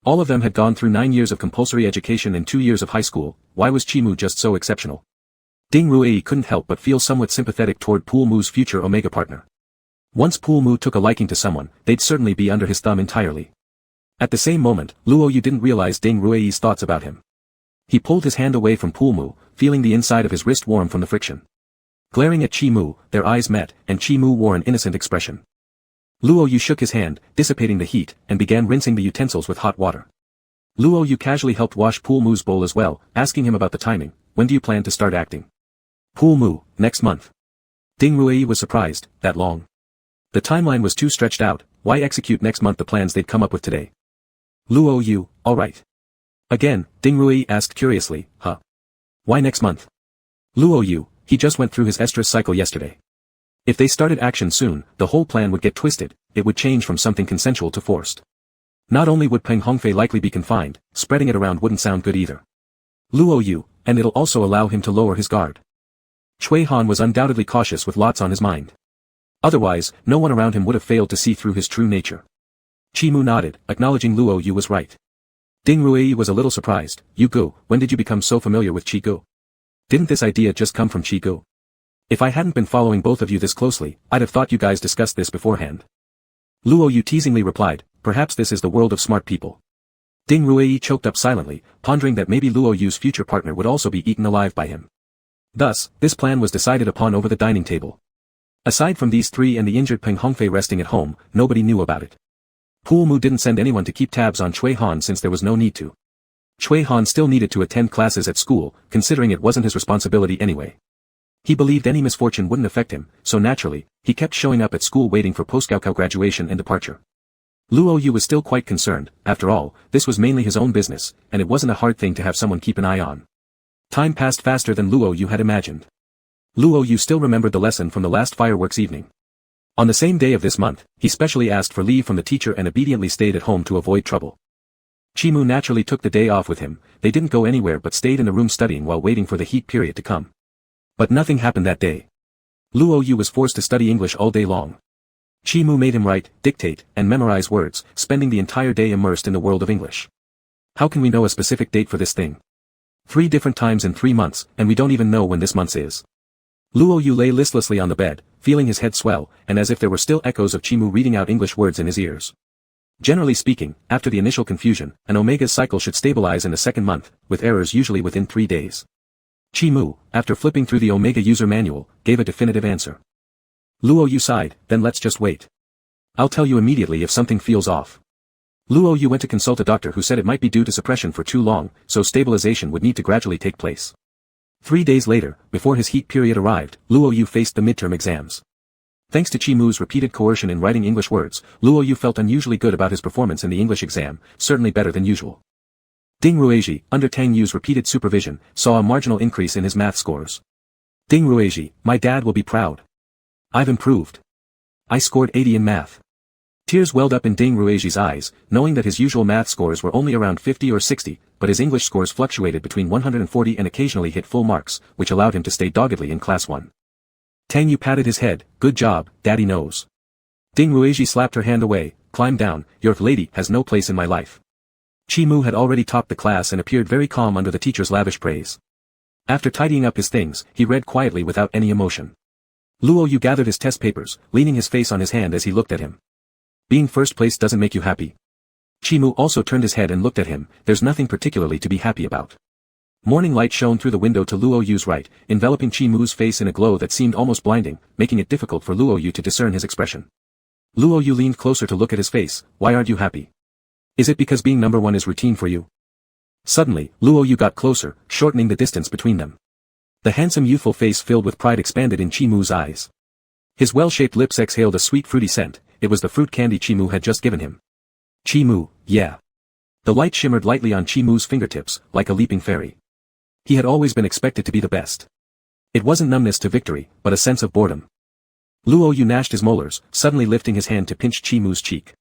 All of them had gone through 9 years of compulsory education and 2 years of high school. Why was Chi Mu just so exceptional? Ding Rui couldn't help but feel somewhat sympathetic toward Pool Mu's future Omega partner. Once Pool Mu took a liking to someone, they'd certainly be under his thumb entirely. At the same moment, Luo Yu didn't realize Ding Rui's thoughts about him. He pulled his hand away from Pool Mu, feeling the inside of his wrist warm from the friction. Glaring at Chi Mu, their eyes met, and Chi Mu wore an innocent expression. Luo Yu shook his hand, dissipating the heat, and began rinsing the utensils with hot water. Luo Yu casually helped wash Pool Mu's bowl as well, asking him about the timing. When do you plan to start acting? Pool Mu, next month. Ding Rui was surprised, that long. The timeline was too stretched out. Why execute next month the plans they'd come up with today? Luo Yu, alright. Again, Ding Rui asked curiously, huh? Why next month? Luo Yu, he just went through his estrus cycle yesterday. If they started action soon, the whole plan would get twisted, it would change from something consensual to forced. Not only would Peng Hongfei likely be confined, spreading it around wouldn't sound good either. Luo Yu, and it'll also allow him to lower his guard. Chui Han was undoubtedly cautious with lots on his mind. Otherwise, no one around him would have failed to see through his true nature. Chi Mu nodded, acknowledging Luo Yu was right. Ding Rui was a little surprised. Yu Gu, when did you become so familiar with Chi Gu? Didn't this idea just come from Chi Gu? If I hadn't been following both of you this closely, I'd have thought you guys discussed this beforehand. Luo Yu teasingly replied, perhaps this is the world of smart people. Ding Ruei choked up silently, pondering that maybe Luo Yu's future partner would also be eaten alive by him. Thus, this plan was decided upon over the dining table. Aside from these three and the injured Peng Hongfei resting at home, nobody knew about it. Pool Mu didn't send anyone to keep tabs on Cui Han since there was no need to. Cui Han still needed to attend classes at school, considering it wasn't his responsibility anyway. He believed any misfortune wouldn't affect him, so naturally, he kept showing up at school waiting for post-Gaokao graduation and departure. Luo Yu was still quite concerned. After all, this was mainly his own business, and it wasn't a hard thing to have someone keep an eye on. Time passed faster than Luo Yu had imagined. Luo Yu still remembered the lesson from the last fireworks evening. On the same day of this month, he specially asked for leave from the teacher and obediently stayed at home to avoid trouble. Chimu naturally took the day off with him. They didn't go anywhere but stayed in the room studying while waiting for the heat period to come. But nothing happened that day. Luo Yu was forced to study English all day long. Chimu made him write, dictate, and memorize words, spending the entire day immersed in the world of English. How can we know a specific date for this thing? 3 different times in 3 months, and we don't even know when this month is. Luo Yu lay listlessly on the bed, feeling his head swell, and as if there were still echoes of Chimu reading out English words in his ears. Generally speaking, after the initial confusion, an omega cycle should stabilize in the second month, with errors usually within 3 days. Chimu, after flipping through the Omega user manual, gave a definitive answer. Luo Yu sighed, then let's just wait. I'll tell you immediately if something feels off. Luo Yu went to consult a doctor who said it might be due to suppression for too long, so stabilization would need to gradually take place. 3 days later, before his heat period arrived, Luo Yu faced the midterm exams. Thanks to Chimu's repeated coercion in writing English words, Luo Yu felt unusually good about his performance in the English exam, certainly better than usual. Ding Rueji, under Tang Yu's repeated supervision, saw a marginal increase in his math scores. Ding Rueji, my dad will be proud. I've improved. I scored 80 in math. Tears welled up in Ding Rueji's eyes, knowing that his usual math scores were only around 50 or 60, but his English scores fluctuated between 140 and occasionally hit full marks, which allowed him to stay doggedly in class 1. Tang Yu patted his head, good job, daddy knows. Ding Rueji slapped her hand away, climbed down, your lady has no place in my life. Chimu had already topped the class and appeared very calm under the teacher's lavish praise. After tidying up his things, he read quietly without any emotion. Luo Yu gathered his test papers, leaning his face on his hand as he looked at him. Being first place doesn't make you happy. Chimu also turned his head and looked at him, there's nothing particularly to be happy about. Morning light shone through the window to Luo Yu's right, enveloping Chimu's face in a glow that seemed almost blinding, making it difficult for Luo Yu to discern his expression. Luo Yu leaned closer to look at his face, why aren't you happy? Is it because being number 1 is routine for you? Suddenly, Luo Yu got closer, shortening the distance between them. The handsome youthful face filled with pride expanded in Chimu's eyes. His well-shaped lips exhaled a sweet fruity scent, it was the fruit candy Chimu had just given him. Chimu, yeah. The light shimmered lightly on Chimu's fingertips, like a leaping fairy. He had always been expected to be the best. It wasn't numbness to victory, but a sense of boredom. Luo Yu gnashed his molars, suddenly lifting his hand to pinch Chimu's cheek.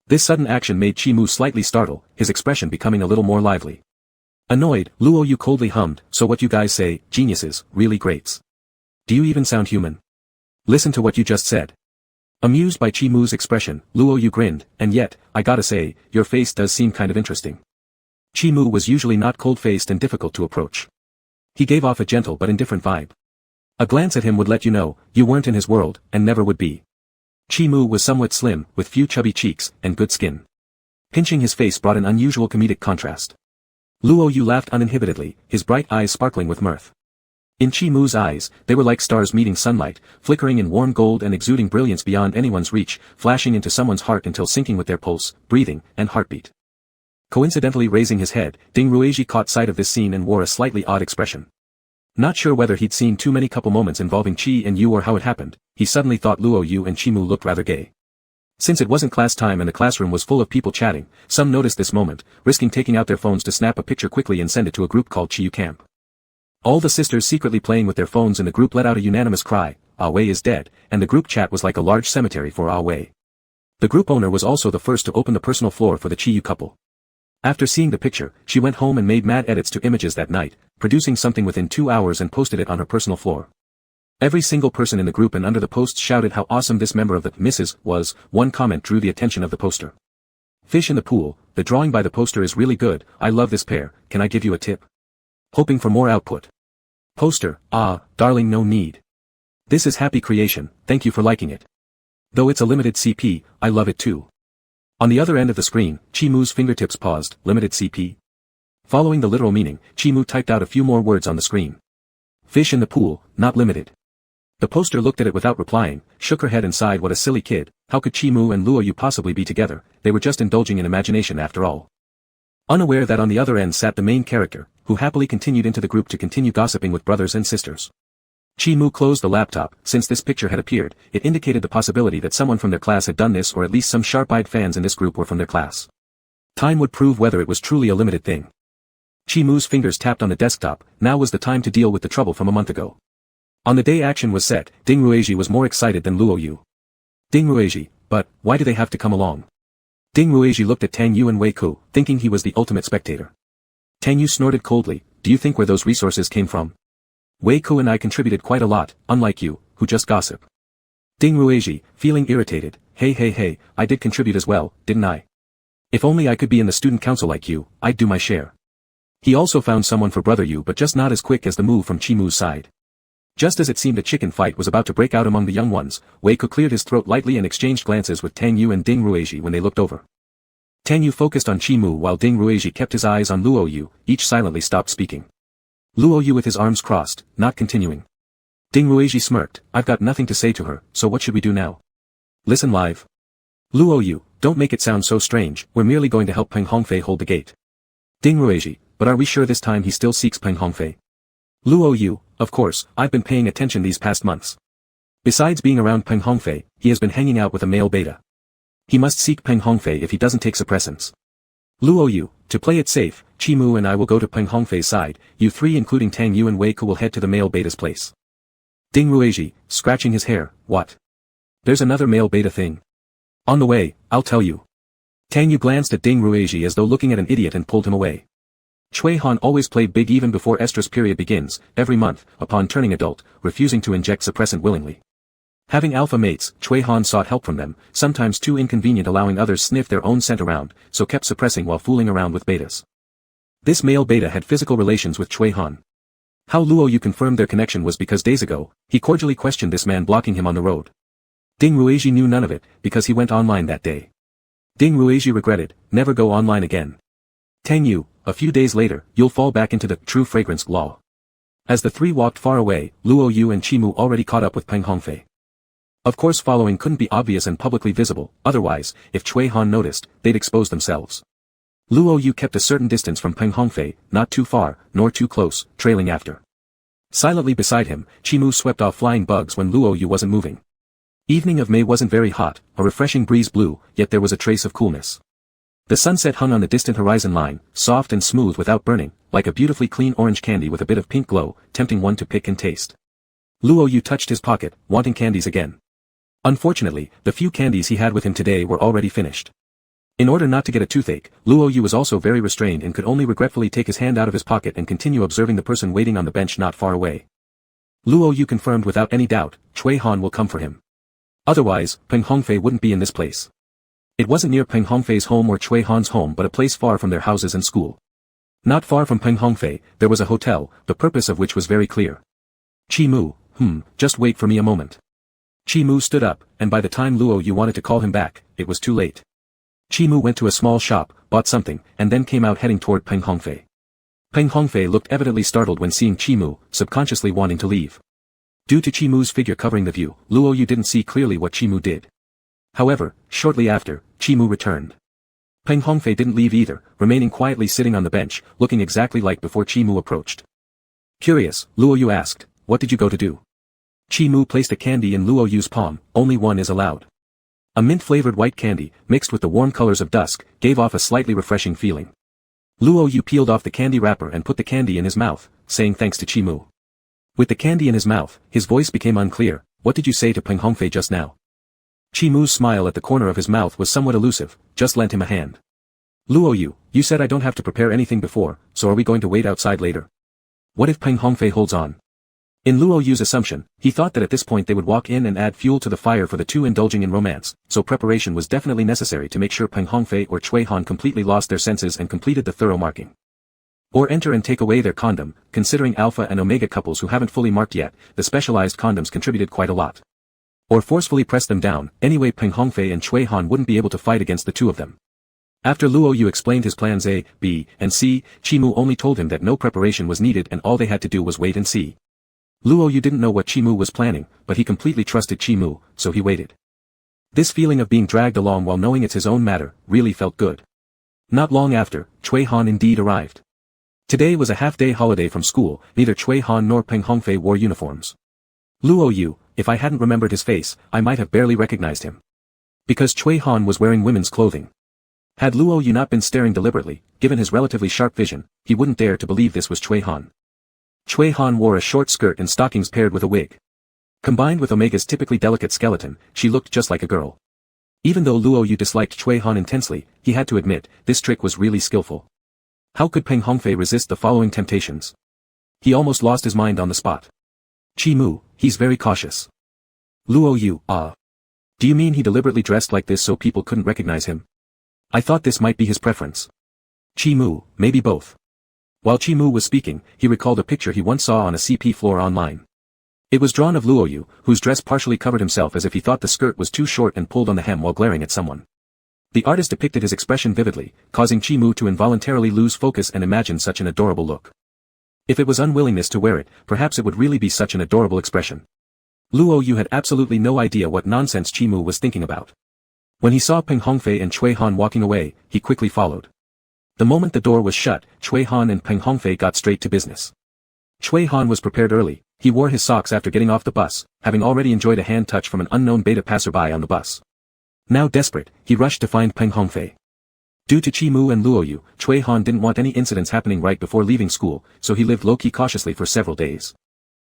This sudden action made Chimu slightly startle, his expression becoming a little more lively. Annoyed, Luo Yu coldly hummed, so what you guys say, geniuses, really greats. Do you even sound human? Listen to what you just said. Amused by Chimu's expression, Luo Yu grinned, and yet, I gotta say, your face does seem kind of interesting. Chimu was usually not cold-faced and difficult to approach. He gave off a gentle but indifferent vibe. A glance at him would let you know, you weren't in his world, and never would be. Chimu was somewhat slim, with few chubby cheeks, and good skin. Pinching his face brought an unusual comedic contrast. Luo Yu laughed uninhibitedly, his bright eyes sparkling with mirth. In Chimu's eyes, they were like stars meeting sunlight, flickering in warm gold and exuding brilliance beyond anyone's reach, flashing into someone's heart until syncing with their pulse, breathing, and heartbeat. Coincidentally raising his head, Ding Rueji caught sight of this scene and wore a slightly odd expression. Not sure whether he'd seen too many couple moments involving Chi and Yu or how it happened, he suddenly thought Luo Yu and Chimu looked rather gay. Since it wasn't class time and the classroom was full of people chatting, some noticed this moment, risking taking out their phones to snap a picture quickly and send it to a group called Chiyu Camp. All the sisters secretly playing with their phones in the group let out a unanimous cry, Ah Wei is dead, and the group chat was like a large cemetery for Ah Wei. The group owner was also the first to open the personal floor for the Chiyu couple. After seeing the picture, she went home and made mad edits to images that night, producing something within 2 hours and posted it on her personal floor. Every single person in the group and under the posts shouted how awesome this member of the Mrs. was. One comment drew the attention of the poster. Fish in the pool, the drawing by the poster is really good, I love this pair, can I give you a tip? Hoping for more output. Poster, ah, darling no need. This is happy creation, thank you for liking it. Though it's a limited CP, I love it too. On the other end of the screen, Chimu's fingertips paused, limited CP. Following the literal meaning, Chimu typed out a few more words on the screen. Fish in the pool, not limited. The poster looked at it without replying, shook her head and sighed, what a silly kid, how could Chimu and Luoyu possibly be together, they were just indulging in imagination after all. Unaware that on the other end sat the main character, who happily continued into the group to continue gossiping with brothers and sisters. Chimu closed the laptop. Since this picture had appeared, it indicated the possibility that someone from their class had done this, or at least some sharp-eyed fans in this group were from their class. Time would prove whether it was truly a limited thing. Chimu's fingers tapped on the desktop. Now was the time to deal with the trouble from a month ago. On the day action was set, Ding Rueji was more excited than Luoyu. Ding Rueji, but, why do they have to come along? Ding Rueji looked at Tang Yu and Wei Ku, thinking he was the ultimate spectator. Tang Yu snorted coldly, do you think where those resources came from? Wei Ku and I contributed quite a lot, unlike you, who just gossip. Ding Rueji, feeling irritated, hey, I did contribute as well, didn't I? If only I could be in the student council like you, I'd do my share. He also found someone for brother Yu, but just not as quick as the move from Chimu's side. Just as it seemed a chicken fight was about to break out among the young ones, Wei Ku cleared his throat lightly and exchanged glances with Tang Yu and Ding Rueji when they looked over. Tang Yu focused on Chimu while Ding Rueji kept his eyes on Luoyu, each silently stopped speaking. Luoyu with his arms crossed, not continuing. Ding Rueji smirked, I've got nothing to say to her, so what should we do now? Listen live. Luoyu, don't make it sound so strange, we're merely going to help Peng Hongfei hold the gate. Ding Rueji, but are we sure this time he still seeks Peng Hongfei? Luoyu, of course, I've been paying attention these past months. Besides being around Peng Hongfei, he has been hanging out with a male beta. He must seek Peng Hongfei if he doesn't take suppressants. Luoyu, to play it safe, Chimu and I will go to Peng Hongfei's side, you three including Tang Yu and Wei Ku will head to the male beta's place. Ding Rueji, scratching his hair, what? There's another male beta thing. On the way, I'll tell you. Tang Yu glanced at Ding Rueji as though looking at an idiot and pulled him away. Chui Han always played big even before estrus period begins, every month, upon turning adult, refusing to inject suppressant willingly. Having alpha mates, Chui Han sought help from them, sometimes too inconvenient allowing others sniff their own scent around, so kept suppressing while fooling around with betas. This male beta had physical relations with Chui Han. How Luoyu confirmed their connection was because days ago, he cordially questioned this man blocking him on the road. Ding Rueji knew none of it, because he went online that day. Ding Rueji regretted, never go online again. Tang Yu, a few days later, you'll fall back into the true fragrance law. As the three walked far away, Luoyu and Chimu already caught up with Peng Hongfei. Of course following couldn't be obvious and publicly visible, otherwise, if Chui Han noticed, they'd expose themselves. Luoyu kept a certain distance from Peng Hongfei, not too far, nor too close, trailing after. Silently beside him, Chimu swept off flying bugs when Luoyu wasn't moving. Evening of May wasn't very hot, a refreshing breeze blew, yet there was a trace of coolness. The sunset hung on the distant horizon line, soft and smooth without burning, like a beautifully clean orange candy with a bit of pink glow, tempting one to pick and taste. Luoyu touched his pocket, wanting candies again. Unfortunately, the few candies he had with him today were already finished. In order not to get a toothache, Luoyu was also very restrained and could only regretfully take his hand out of his pocket and continue observing the person waiting on the bench not far away. Luoyu confirmed without any doubt, Chui Han will come for him. Otherwise, Peng Hongfei wouldn't be in this place. It wasn't near Peng Hongfei's home or Chui Han's home but a place far from their houses and school. Not far from Peng Hongfei, there was a hotel, the purpose of which was very clear. Chimu, just wait for me a moment. Chimu stood up, and by the time Luoyu wanted to call him back, it was too late. Chimu went to a small shop, bought something, and then came out heading toward Peng Hongfei. Peng Hongfei looked evidently startled when seeing Chimu, subconsciously wanting to leave. Due to Chimu's figure covering the view, Luoyu didn't see clearly what Chimu did. However, shortly after, Chimu returned. Peng Hongfei didn't leave either, remaining quietly sitting on the bench, looking exactly like before Chimu approached. Curious, Luoyu asked, what did you go to do? Chimu placed a candy in Luoyu's palm, only one is allowed. A mint-flavored white candy, mixed with the warm colors of dusk, gave off a slightly refreshing feeling. Luoyu peeled off the candy wrapper and put the candy in his mouth, saying thanks to Chimu. With the candy in his mouth, his voice became unclear, what did you say to Peng Hongfei just now? Chimu's smile at the corner of his mouth was somewhat elusive, just lent him a hand. Luoyu, you said I don't have to prepare anything before, so are we going to wait outside later? What if Peng Hongfei holds on? In Luoyu's assumption, he thought that at this point they would walk in and add fuel to the fire for the two indulging in romance, so preparation was definitely necessary to make sure Peng Hongfei or Chui Han completely lost their senses and completed the thorough marking. Or enter and take away their condom, considering alpha and omega couples who haven't fully marked yet, the specialized condoms contributed quite a lot. Or forcefully press them down, anyway Peng Hongfei and Cui Han wouldn't be able to fight against the two of them. After Luo Yu explained his plans A, B, and C, Chimu only told him that no preparation was needed and all they had to do was wait and see. Luo Yu didn't know what Chimu was planning, but he completely trusted Chimu, so he waited. This feeling of being dragged along while knowing it's his own matter, really felt good. Not long after, Cui Han indeed arrived. Today was a half-day holiday from school, neither Cui Han nor Peng Hongfei wore uniforms. Luo Yu, if I hadn't remembered his face, I might have barely recognized him. Because Cui Han was wearing women's clothing. Had Luo Yu not been staring deliberately, given his relatively sharp vision, he wouldn't dare to believe this was Cui Han. Cui Han wore a short skirt and stockings paired with a wig. Combined with Omega's typically delicate skeleton, she looked just like a girl. Even though Luo Yu disliked Cui Han intensely, he had to admit, this trick was really skillful. How could Peng Hongfei resist the following temptations? He almost lost his mind on the spot. Chimu, he's very cautious. Luo Yu, do you mean he deliberately dressed like this so people couldn't recognize him? I thought this might be his preference. Chimu, maybe both. While Chimu was speaking, he recalled a picture he once saw on a CP floor online. It was drawn of Luo Yu, whose dress partially covered himself as if he thought the skirt was too short and pulled on the hem while glaring at someone. The artist depicted his expression vividly, causing Chimu to involuntarily lose focus and imagine such an adorable look. If it was unwillingness to wear it, perhaps it would really be such an adorable expression. Luo Yu had absolutely no idea what nonsense Chimu was thinking about. When he saw Peng Hongfei and Cui Han walking away, he quickly followed. The moment the door was shut, Cui Han and Peng Hongfei got straight to business. Cui Han was prepared early. He wore his socks after getting off the bus, having already enjoyed a hand touch from an unknown beta passerby on the bus. Now desperate, he rushed to find Peng Hongfei. Due to Chimu and Luo Yu, Cui Han didn't want any incidents happening right before leaving school, so he lived low-key cautiously for several days.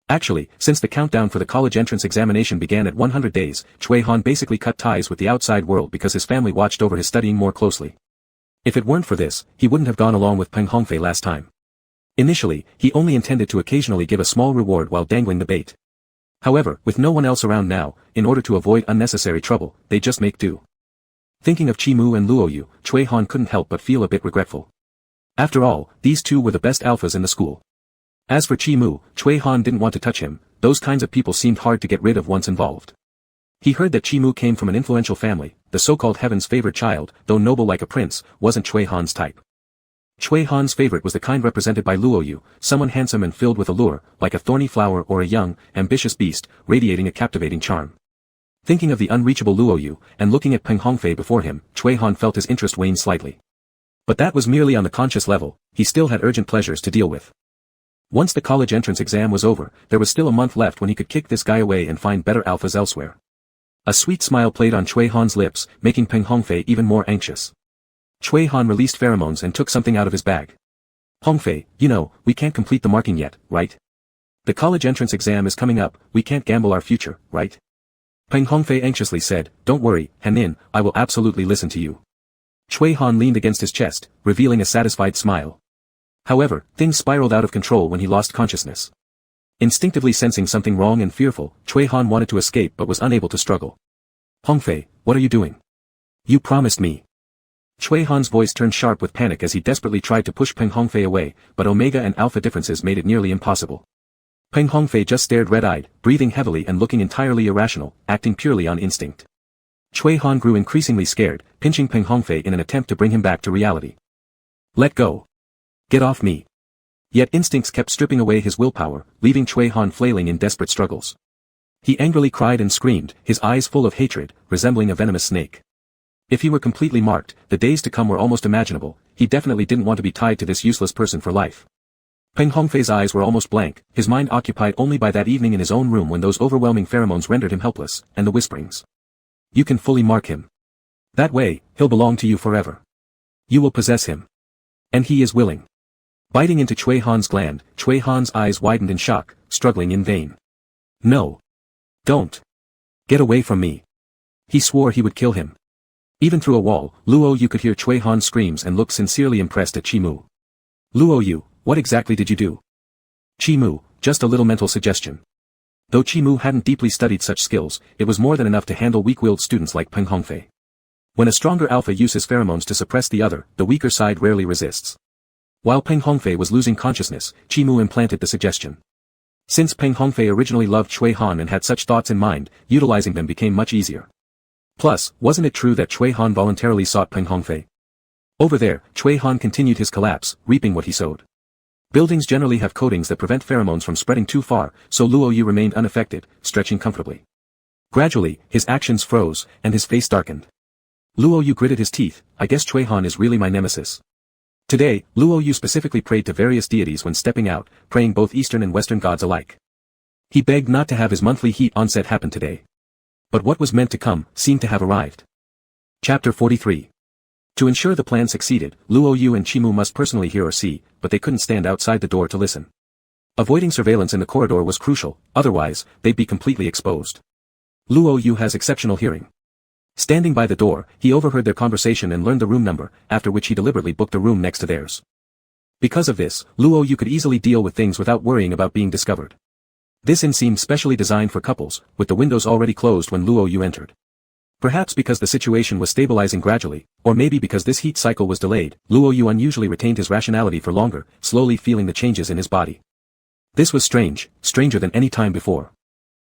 Actually, since the countdown for the college entrance examination began at 100 days, Cui Han basically cut ties with the outside world because his family watched over his studying more closely. If it weren't for this, he wouldn't have gone along with Peng Hongfei last time. Initially, he only intended to occasionally give a small reward while dangling the bait. However, with no one else around now, in order to avoid unnecessary trouble, they just make do. Thinking of Chimu and Luo Yu, Cui Han couldn't help but feel a bit regretful. After all, these two were the best alphas in the school. As for Chimu, Cui Han didn't want to touch him, those kinds of people seemed hard to get rid of once involved. He heard that Chimu came from an influential family, the so-called heaven's favored child, though noble like a prince, wasn't Cui Han's type. Cui Han's favorite was the kind represented by Luo Yu, someone handsome and filled with allure, like a thorny flower or a young, ambitious beast, radiating a captivating charm. Thinking of the unreachable Luo Yu, and looking at Peng Hongfei before him, Cui Han felt his interest wane slightly. But that was merely on the conscious level, he still had urgent pleasures to deal with. Once the college entrance exam was over, there was still a month left when he could kick this guy away and find better alphas elsewhere. A sweet smile played on Cui Han's lips, making Peng Hongfei even more anxious. Cui Han released pheromones and took something out of his bag. Hongfei, you know, we can't complete the marking yet, right? The college entrance exam is coming up, we can't gamble our future, right? Peng Hongfei anxiously said, don't worry, Hanin, I will absolutely listen to you. Cui Han leaned against his chest, revealing a satisfied smile. However, things spiraled out of control when he lost consciousness. Instinctively sensing something wrong and fearful, Cui Han wanted to escape but was unable to struggle. Hongfei, what are you doing? You promised me. Cui Han's voice turned sharp with panic as he desperately tried to push Peng Hongfei away, but Omega and Alpha differences made it nearly impossible. Peng Hongfei just stared red-eyed, breathing heavily and looking entirely irrational, acting purely on instinct. Cui Han grew increasingly scared, pinching Peng Hongfei in an attempt to bring him back to reality. Let go. Get off me. Yet instincts kept stripping away his willpower, leaving Cui Han flailing in desperate struggles. He angrily cried and screamed, his eyes full of hatred, resembling a venomous snake. If he were completely marked, the days to come were almost imaginable, he definitely didn't want to be tied to this useless person for life. Peng Hongfei's eyes were almost blank, his mind occupied only by that evening in his own room when those overwhelming pheromones rendered him helpless, and the whisperings. You can fully mark him. That way, he'll belong to you forever. You will possess him. And he is willing. Biting into Cui Han's gland, Cui Han's eyes widened in shock, struggling in vain. No. Don't. Get away from me. He swore he would kill him. Even through a wall, Luo Yu could hear Cui Han's screams and look sincerely impressed at Chimu. Luo Yu, what exactly did you do? Chimu, just a little mental suggestion. Though Chimu hadn't deeply studied such skills, it was more than enough to handle weak-willed students like Peng Hongfei. When a stronger alpha uses pheromones to suppress the other, the weaker side rarely resists. While Peng Hongfei was losing consciousness, Chimu implanted the suggestion. Since Peng Hongfei originally loved Cui Han and had such thoughts in mind, utilizing them became much easier. Plus, wasn't it true that Cui Han voluntarily sought Peng Hongfei? Over there, Cui Han continued his collapse, reaping what he sowed. Buildings generally have coatings that prevent pheromones from spreading too far, so Luo Yu remained unaffected, stretching comfortably. Gradually, his actions froze, and his face darkened. Luo Yu gritted his teeth. I guess Cui Han is really my nemesis. Today, Luo Yu specifically prayed to various deities when stepping out, praying both Eastern and Western gods alike. He begged not to have his monthly heat onset happen today. But what was meant to come, seemed to have arrived. Chapter 43. To ensure the plan succeeded, Luo Yu and Chimu must personally hear or see, but they couldn't stand outside the door to listen. Avoiding surveillance in the corridor was crucial, otherwise, they'd be completely exposed. Luo Yu has exceptional hearing. Standing by the door, he overheard their conversation and learned the room number, after which he deliberately booked a room next to theirs. Because of this, Luo Yu could easily deal with things without worrying about being discovered. This inn seemed specially designed for couples, with the windows already closed when Luo Yu entered. Perhaps because the situation was stabilizing gradually, or maybe because this heat cycle was delayed, Luo Yu unusually retained his rationality for longer, slowly feeling the changes in his body. This was strange, stranger than any time before.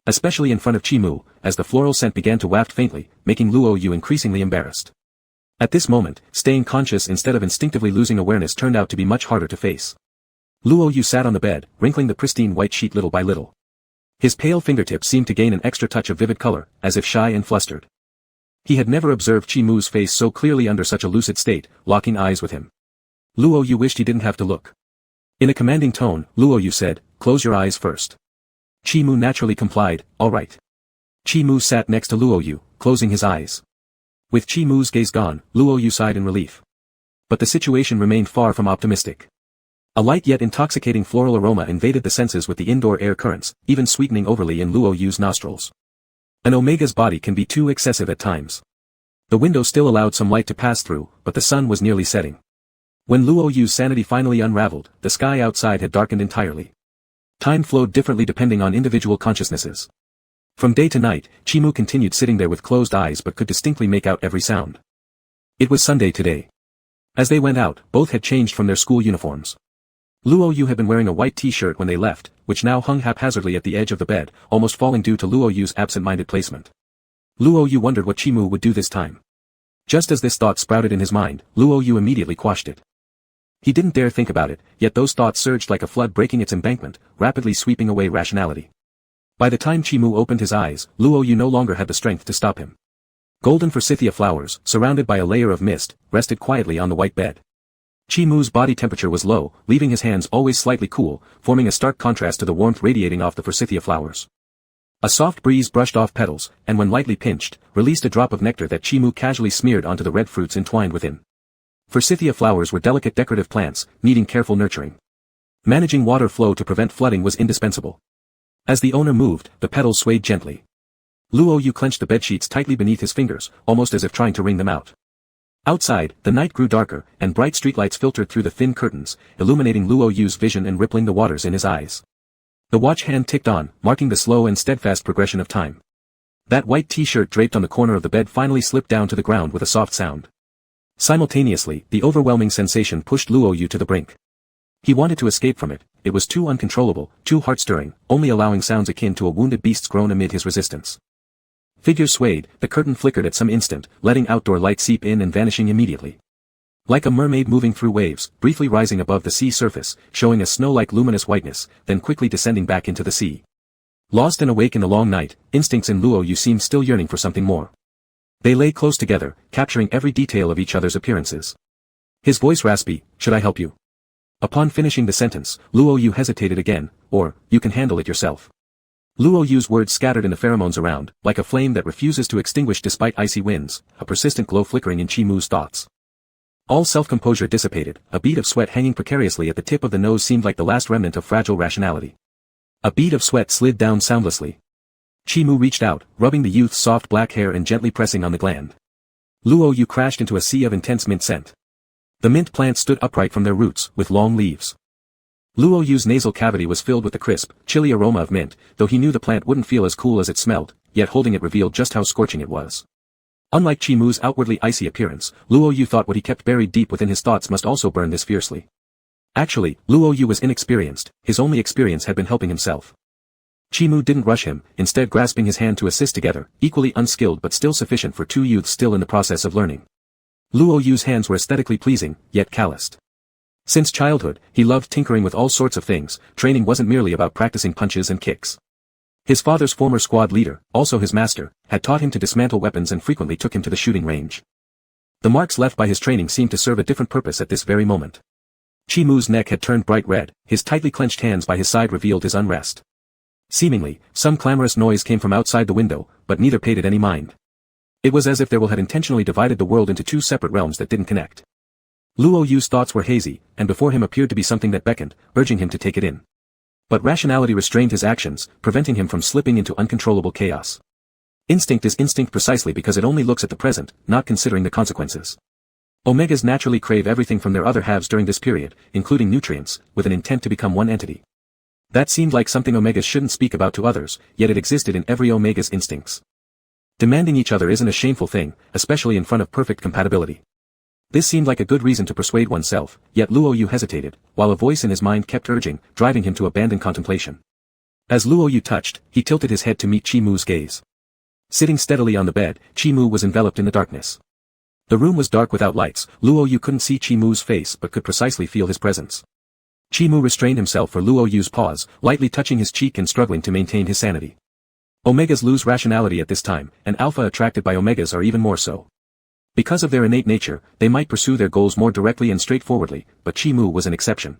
Especially in front of Chimu, as the floral scent began to waft faintly, making Luo Yu increasingly embarrassed. At this moment, staying conscious instead of instinctively losing awareness turned out to be much harder to face. Luo Yu sat on the bed, wrinkling the pristine white sheet little by little. His pale fingertips seemed to gain an extra touch of vivid color, as if shy and flustered. He had never observed Chimu's face so clearly under such a lucid state, locking eyes with him. Luo Yu wished he didn't have to look. In a commanding tone, Luo Yu said, "Close your eyes first." Chimu naturally complied, "All right." Chimu sat next to Luo Yu, closing his eyes. With Chimu's gaze gone, Luo Yu sighed in relief. But the situation remained far from optimistic. A light yet intoxicating floral aroma invaded the senses with the indoor air currents, even sweetening overly in Luo Yu's nostrils. An Omega's body can be too excessive at times. The window still allowed some light to pass through, but the sun was nearly setting. When Luo Yu's sanity finally unraveled, the sky outside had darkened entirely. Time flowed differently depending on individual consciousnesses. From day to night, Chimu continued sitting there with closed eyes but could distinctly make out every sound. It was Sunday today. As they went out, both had changed from their school uniforms. Luo Yu had been wearing a white t-shirt when they left, which now hung haphazardly at the edge of the bed, almost falling due to Luo Yu's absent-minded placement. Luo Yu wondered what Chimu would do this time. Just as this thought sprouted in his mind, Luo Yu immediately quashed it. He didn't dare think about it, yet those thoughts surged like a flood breaking its embankment, rapidly sweeping away rationality. By the time Chimu opened his eyes, Luo Yu no longer had the strength to stop him. Golden forsythia flowers, surrounded by a layer of mist, rested quietly on the white bed. Chimu's body temperature was low, leaving his hands always slightly cool, forming a stark contrast to the warmth radiating off the forsythia flowers. A soft breeze brushed off petals, and when lightly pinched, released a drop of nectar that Chimu casually smeared onto the red fruits entwined within. Forsythia flowers were delicate decorative plants, needing careful nurturing. Managing water flow to prevent flooding was indispensable. As the owner moved, the petals swayed gently. Luo Yu clenched the bedsheets tightly beneath his fingers, almost as if trying to wring them out. Outside, the night grew darker, and bright streetlights filtered through the thin curtains, illuminating Luo Yu's vision and rippling the waters in his eyes. The watch hand ticked on, marking the slow and steadfast progression of time. That white t-shirt draped on the corner of the bed finally slipped down to the ground with a soft sound. Simultaneously, the overwhelming sensation pushed Luo Yu to the brink. He wanted to escape from it, it was too uncontrollable, too heart-stirring, only allowing sounds akin to a wounded beast's groan amid his resistance. Figures swayed, the curtain flickered at some instant, letting outdoor light seep in and vanishing immediately. Like a mermaid moving through waves, briefly rising above the sea surface, showing a snow-like luminous whiteness, then quickly descending back into the sea. Lost and awake in the long night, instincts in Luo Yu seemed still yearning for something more. They lay close together, capturing every detail of each other's appearances. His voice raspy, "Should I help you?" Upon finishing the sentence, Luo Yu hesitated again, "Or, you can handle it yourself." Luo Yu's words scattered in the pheromones around, like a flame that refuses to extinguish despite icy winds, a persistent glow flickering in Chimu's thoughts. All self-composure dissipated, a bead of sweat hanging precariously at the tip of the nose seemed like the last remnant of fragile rationality. A bead of sweat slid down soundlessly. Chimu reached out, rubbing the youth's soft black hair and gently pressing on the gland. Luo Yu crashed into a sea of intense mint scent. The mint plants stood upright from their roots, with long leaves. Luo Yu's nasal cavity was filled with the crisp, chilly aroma of mint, though he knew the plant wouldn't feel as cool as it smelled, yet holding it revealed just how scorching it was. Unlike Chimu's outwardly icy appearance, Luo Yu thought what he kept buried deep within his thoughts must also burn this fiercely. Actually, Luo Yu was inexperienced, his only experience had been helping himself. Chi-Mu didn't rush him, instead grasping his hand to assist together, equally unskilled but still sufficient for two youths still in the process of learning. Luo Yu's hands were aesthetically pleasing, yet calloused. Since childhood, he loved tinkering with all sorts of things. Training wasn't merely about practicing punches and kicks. His father's former squad leader, also his master, had taught him to dismantle weapons and frequently took him to the shooting range. The marks left by his training seemed to serve a different purpose at this very moment. Chi-Mu's neck had turned bright red, his tightly clenched hands by his side revealed his unrest. Seemingly, some clamorous noise came from outside the window, but neither paid it any mind. It was as if their will had intentionally divided the world into two separate realms that didn't connect. Luo Yu's thoughts were hazy, and before him appeared to be something that beckoned, urging him to take it in. But rationality restrained his actions, preventing him from slipping into uncontrollable chaos. Instinct is instinct precisely because it only looks at the present, not considering the consequences. Omegas naturally crave everything from their other halves during this period, including nutrients, with an intent to become one entity. That seemed like something Omegas shouldn't speak about to others, yet it existed in every Omega's instincts. Demanding each other isn't a shameful thing, especially in front of perfect compatibility. This seemed like a good reason to persuade oneself, yet Luo Yu hesitated, while a voice in his mind kept urging, driving him to abandon contemplation. As Luo Yu touched, he tilted his head to meet Chi-Mu's gaze. Sitting steadily on the bed, Chi-Mu was enveloped in the darkness. The room was dark without lights. Luo Yu couldn't see Chi-Mu's face but could precisely feel his presence. Chi-Mu restrained himself for Luo Yu's pause, lightly touching his cheek and struggling to maintain his sanity. Omegas lose rationality at this time, and alpha attracted by Omegas are even more so. Because of their innate nature, they might pursue their goals more directly and straightforwardly, but Chi-Mu was an exception.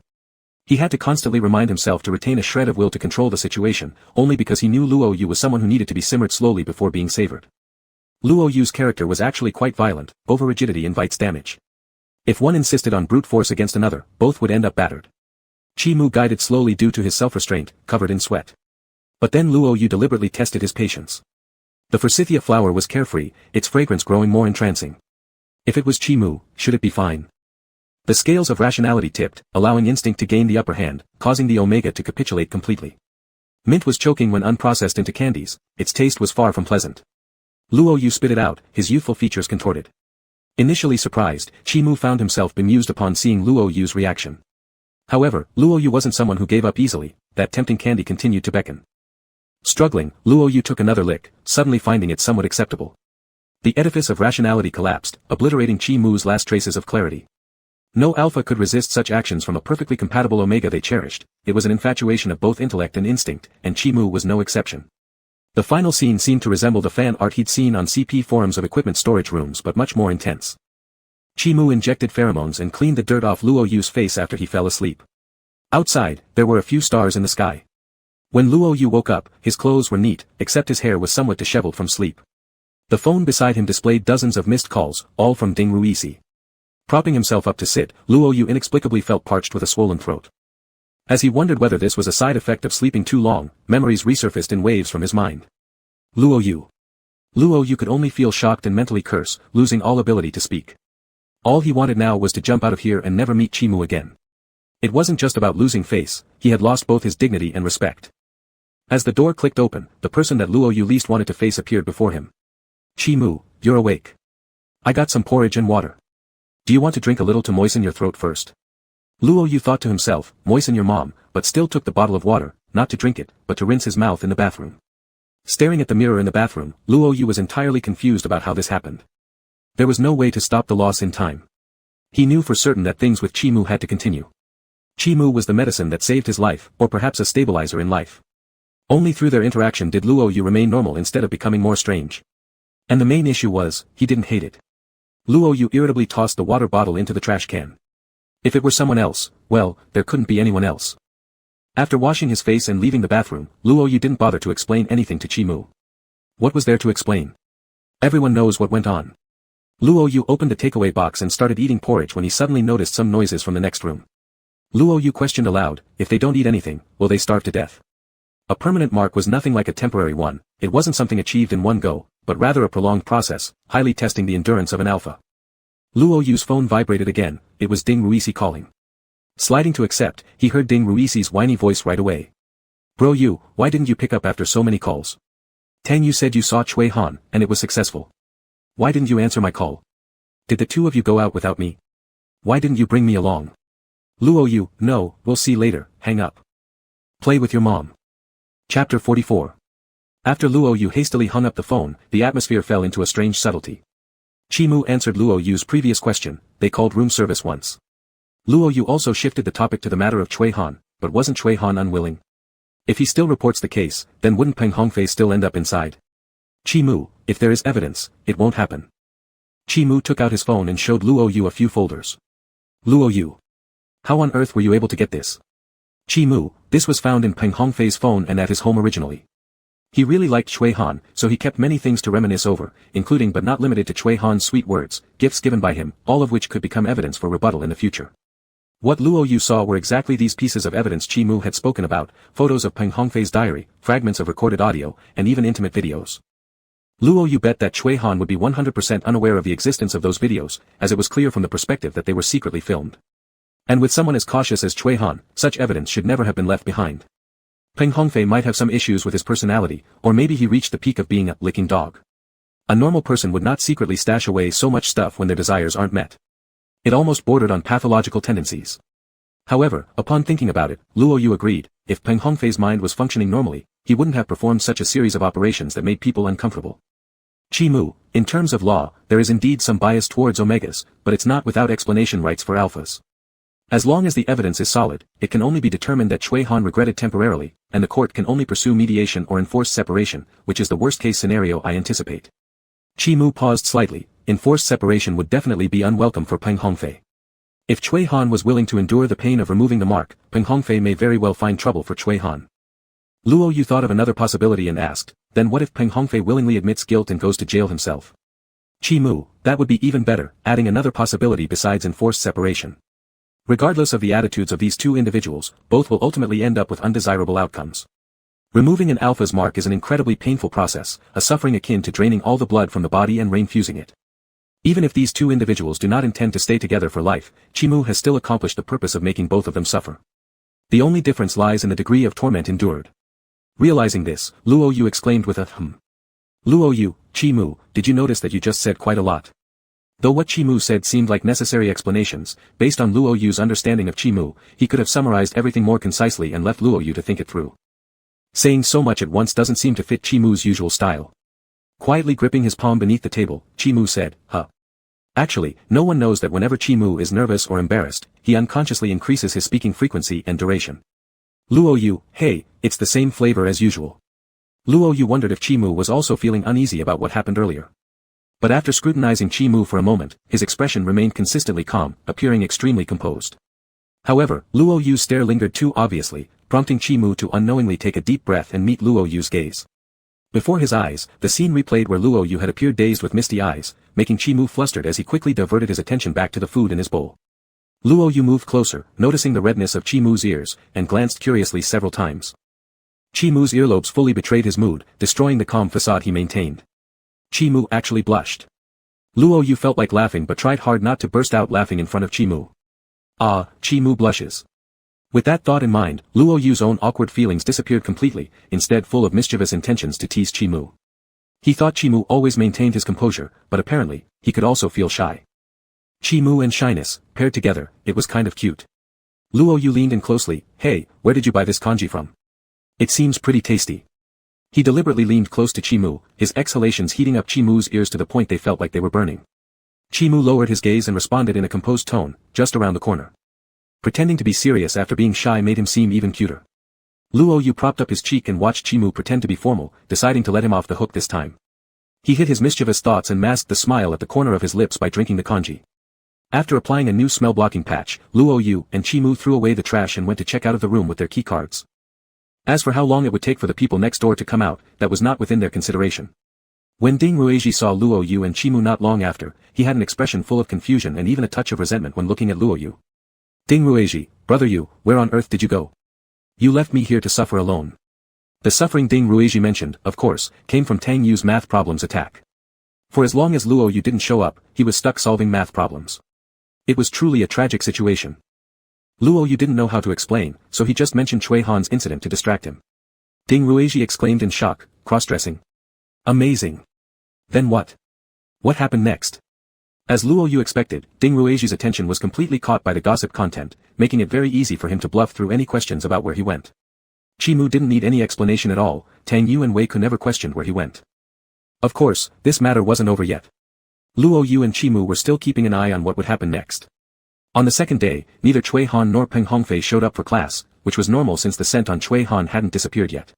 He had to constantly remind himself to retain a shred of will to control the situation, only because he knew Luo Yu was someone who needed to be simmered slowly before being savored. Luo Yu's character was actually quite violent. Over-rigidity invites damage. If one insisted on brute force against another, both would end up battered. Chi-Mu guided slowly due to his self-restraint, covered in sweat. But then Luo Yu deliberately tested his patience. The forsythia flower was carefree, its fragrance growing more entrancing. If it was Chi-Mu, should it be fine? The scales of rationality tipped, allowing instinct to gain the upper hand, causing the Omega to capitulate completely. Mint was choking when unprocessed into candies, its taste was far from pleasant. Luo Yu spit it out, his youthful features contorted. Initially surprised, Chi-Mu found himself bemused upon seeing Luo Yu's reaction. However, Luo Yu wasn't someone who gave up easily. That tempting candy continued to beckon. Struggling, Luo Yu took another lick, suddenly finding it somewhat acceptable. The edifice of rationality collapsed, obliterating Chi-Mu's last traces of clarity. No alpha could resist such actions from a perfectly compatible Omega they cherished. It was an infatuation of both intellect and instinct, and Chi-Mu was no exception. The final scene seemed to resemble the fan art he'd seen on CP forums of equipment storage rooms but much more intense. Chi-Mu injected pheromones and cleaned the dirt off Luo Yu's face after he fell asleep. Outside, there were a few stars in the sky. When Luo Yu woke up, his clothes were neat, except his hair was somewhat disheveled from sleep. The phone beside him displayed dozens of missed calls, all from Ding Ruisi. Propping himself up to sit, Luo Yu inexplicably felt parched with a swollen throat. As he wondered whether this was a side effect of sleeping too long, memories resurfaced in waves from his mind. Luo Yu. Luo Yu could only feel shocked and mentally curse, losing all ability to speak. All he wanted now was to jump out of here and never meet Chi-Mu again. It wasn't just about losing face, he had lost both his dignity and respect. As the door clicked open, the person that Luo Yu least wanted to face appeared before him. Chi-Mu, you're awake. I got some porridge and water. Do you want to drink a little to moisten your throat first? Luo Yu thought to himself, moisten your mom, but still took the bottle of water, not to drink it, but to rinse his mouth in the bathroom. Staring at the mirror in the bathroom, Luo Yu was entirely confused about how this happened. There was no way to stop the loss in time. He knew for certain that things with Chi-Mu had to continue. Chi-Mu was the medicine that saved his life, or perhaps a stabilizer in life. Only through their interaction did Luo Yu remain normal instead of becoming more strange. And the main issue was, he didn't hate it. Luo Yu irritably tossed the water bottle into the trash can. If it were someone else, well, there couldn't be anyone else. After washing his face and leaving the bathroom, Luo Yu didn't bother to explain anything to Chi-Mu. What was there to explain? Everyone knows what went on. Luo Yu opened the takeaway box and started eating porridge when he suddenly noticed some noises from the next room. Luo Yu questioned aloud, if they don't eat anything, will they starve to death? A permanent mark was nothing like a temporary one. It wasn't something achieved in one go, but rather a prolonged process, highly testing the endurance of an alpha. Luo Yu's phone vibrated again. It was Ding Ruisi calling. Sliding to accept, he heard Ding Ruisi's whiny voice right away. Bro Yu, why didn't you pick up after so many calls? Tang Yu said you saw Chui Han, and it was successful. Why didn't you answer my call? Did the two of you go out without me? Why didn't you bring me along? Luo Yu, no, we'll see later, hang up. Play with your mom. Chapter 44. After Luo Yu hastily hung up the phone, the atmosphere fell into a strange subtlety. Chimu answered Luo Yu's previous question, they called room service once. Luo Yu also shifted the topic to the matter of Cui Han, but wasn't Cui Han unwilling? If he still reports the case, then wouldn't Peng Hongfei still end up inside? Chimu, if there is evidence, it won't happen. Chimu took out his phone and showed Luo Yu a few folders. Luo Yu. How on earth were you able to get this? Chimu, this was found in Peng Hongfei's phone and at his home originally. He really liked Cui Han, so he kept many things to reminisce over, including but not limited to Cui Han's sweet words, gifts given by him, all of which could become evidence for rebuttal in the future. What Luo Yu saw were exactly these pieces of evidence Chimu had spoken about, photos of Peng Hongfei's diary, fragments of recorded audio, and even intimate videos. Luo Yu bet that Cui Han would be 100% unaware of the existence of those videos, as it was clear from the perspective that they were secretly filmed. And with someone as cautious as Cui Han, such evidence should never have been left behind. Peng Hongfei might have some issues with his personality, or maybe he reached the peak of being a licking dog. A normal person would not secretly stash away so much stuff when their desires aren't met. It almost bordered on pathological tendencies. However, upon thinking about it, Luo Yu agreed, if Peng Hongfei's mind was functioning normally, he wouldn't have performed such a series of operations that made people uncomfortable. Chimu, in terms of law, there is indeed some bias towards omegas, but it's not without explanation rights for alphas. As long as the evidence is solid, it can only be determined that Cui Han regretted temporarily, and the court can only pursue mediation or enforced separation, which is the worst-case scenario I anticipate. Chimu paused slightly. Enforced separation would definitely be unwelcome for Peng Hongfei. If Cui Han was willing to endure the pain of removing the mark, Peng Hongfei may very well find trouble for Cui Han. Luo Yu thought of another possibility and asked, then what if Peng Hongfei willingly admits guilt and goes to jail himself? Chimu, that would be even better, adding another possibility besides enforced separation. Regardless of the attitudes of these two individuals, both will ultimately end up with undesirable outcomes. Removing an alpha's mark is an incredibly painful process, a suffering akin to draining all the blood from the body and reinfusing it. Even if these two individuals do not intend to stay together for life, Chimu has still accomplished the purpose of making both of them suffer. The only difference lies in the degree of torment endured. Realizing this, Luo Yu exclaimed with a Luo Yu, Chimu, did you notice that you just said quite a lot? Though what Chimu said seemed like necessary explanations, based on Luo Yu's understanding of Chimu, he could have summarized everything more concisely and left Luo Yu to think it through. Saying so much at once doesn't seem to fit Chimu's usual style. Quietly gripping his palm beneath the table, Chimu said, Actually, no one knows that whenever Chimu is nervous or embarrassed, he unconsciously increases his speaking frequency and duration. Luo Yu, hey, it's the same flavor as usual. Luo Yu wondered if Chimu was also feeling uneasy about what happened earlier. But after scrutinizing Chimu for a moment, his expression remained consistently calm, appearing extremely composed. However, Luo Yu's stare lingered too obviously, prompting Chimu to unknowingly take a deep breath and meet Luo Yu's gaze. Before his eyes, the scene replayed where Luo Yu had appeared dazed with misty eyes, making Chimu flustered as he quickly diverted his attention back to the food in his bowl. Luo Yu moved closer, noticing the redness of Chimu's ears, and glanced curiously several times. Chimu's earlobes fully betrayed his mood, destroying the calm facade he maintained. Chimu actually blushed. Luo Yu felt like laughing but tried hard not to burst out laughing in front of Chimu. Ah, Chimu blushes. With that thought in mind, Luo Yu's own awkward feelings disappeared completely, instead full of mischievous intentions to tease Chimu. He thought Chimu always maintained his composure, but apparently, he could also feel shy. Chimu and shyness, paired together, it was kind of cute. Luo Yu leaned in closely, hey, where did you buy this kanji from? It seems pretty tasty. He deliberately leaned close to Chimu, his exhalations heating up Chimu's ears to the point they felt like they were burning. Chimu lowered his gaze and responded in a composed tone, just around the corner. Pretending to be serious after being shy made him seem even cuter. Luo Yu propped up his cheek and watched Chimu pretend to be formal, deciding to let him off the hook this time. He hid his mischievous thoughts and masked the smile at the corner of his lips by drinking the kanji. After applying a new smell-blocking patch, Luo Yu and Chimu threw away the trash and went to check out of the room with their keycards. As for how long it would take for the people next door to come out, that was not within their consideration. When Ding Ruizhi saw Luo Yu and Chimu not long after, he had an expression full of confusion and even a touch of resentment when looking at Luo Yu. Ding Ruizhi, brother Yu, where on earth did you go? You left me here to suffer alone. The suffering Ding Ruizhi mentioned, of course, came from Tang Yu's math problems attack. For as long as Luo Yu didn't show up, he was stuck solving math problems. It was truly a tragic situation. Luo Yu didn't know how to explain, so he just mentioned Cui Han's incident to distract him. Ding Ruizhi exclaimed in shock, cross-dressing. Amazing. Then what? What happened next? As Luo Yu expected, Ding Ruizhi's attention was completely caught by the gossip content, making it very easy for him to bluff through any questions about where he went. Chimu didn't need any explanation at all. Tang Yu and Wei Ku never questioned where he went. Of course, this matter wasn't over yet. Luo Yu and Chimu were still keeping an eye on what would happen next. On the second day, neither Cui Han nor Peng Hongfei showed up for class, which was normal since the scent on Cui Han hadn't disappeared yet.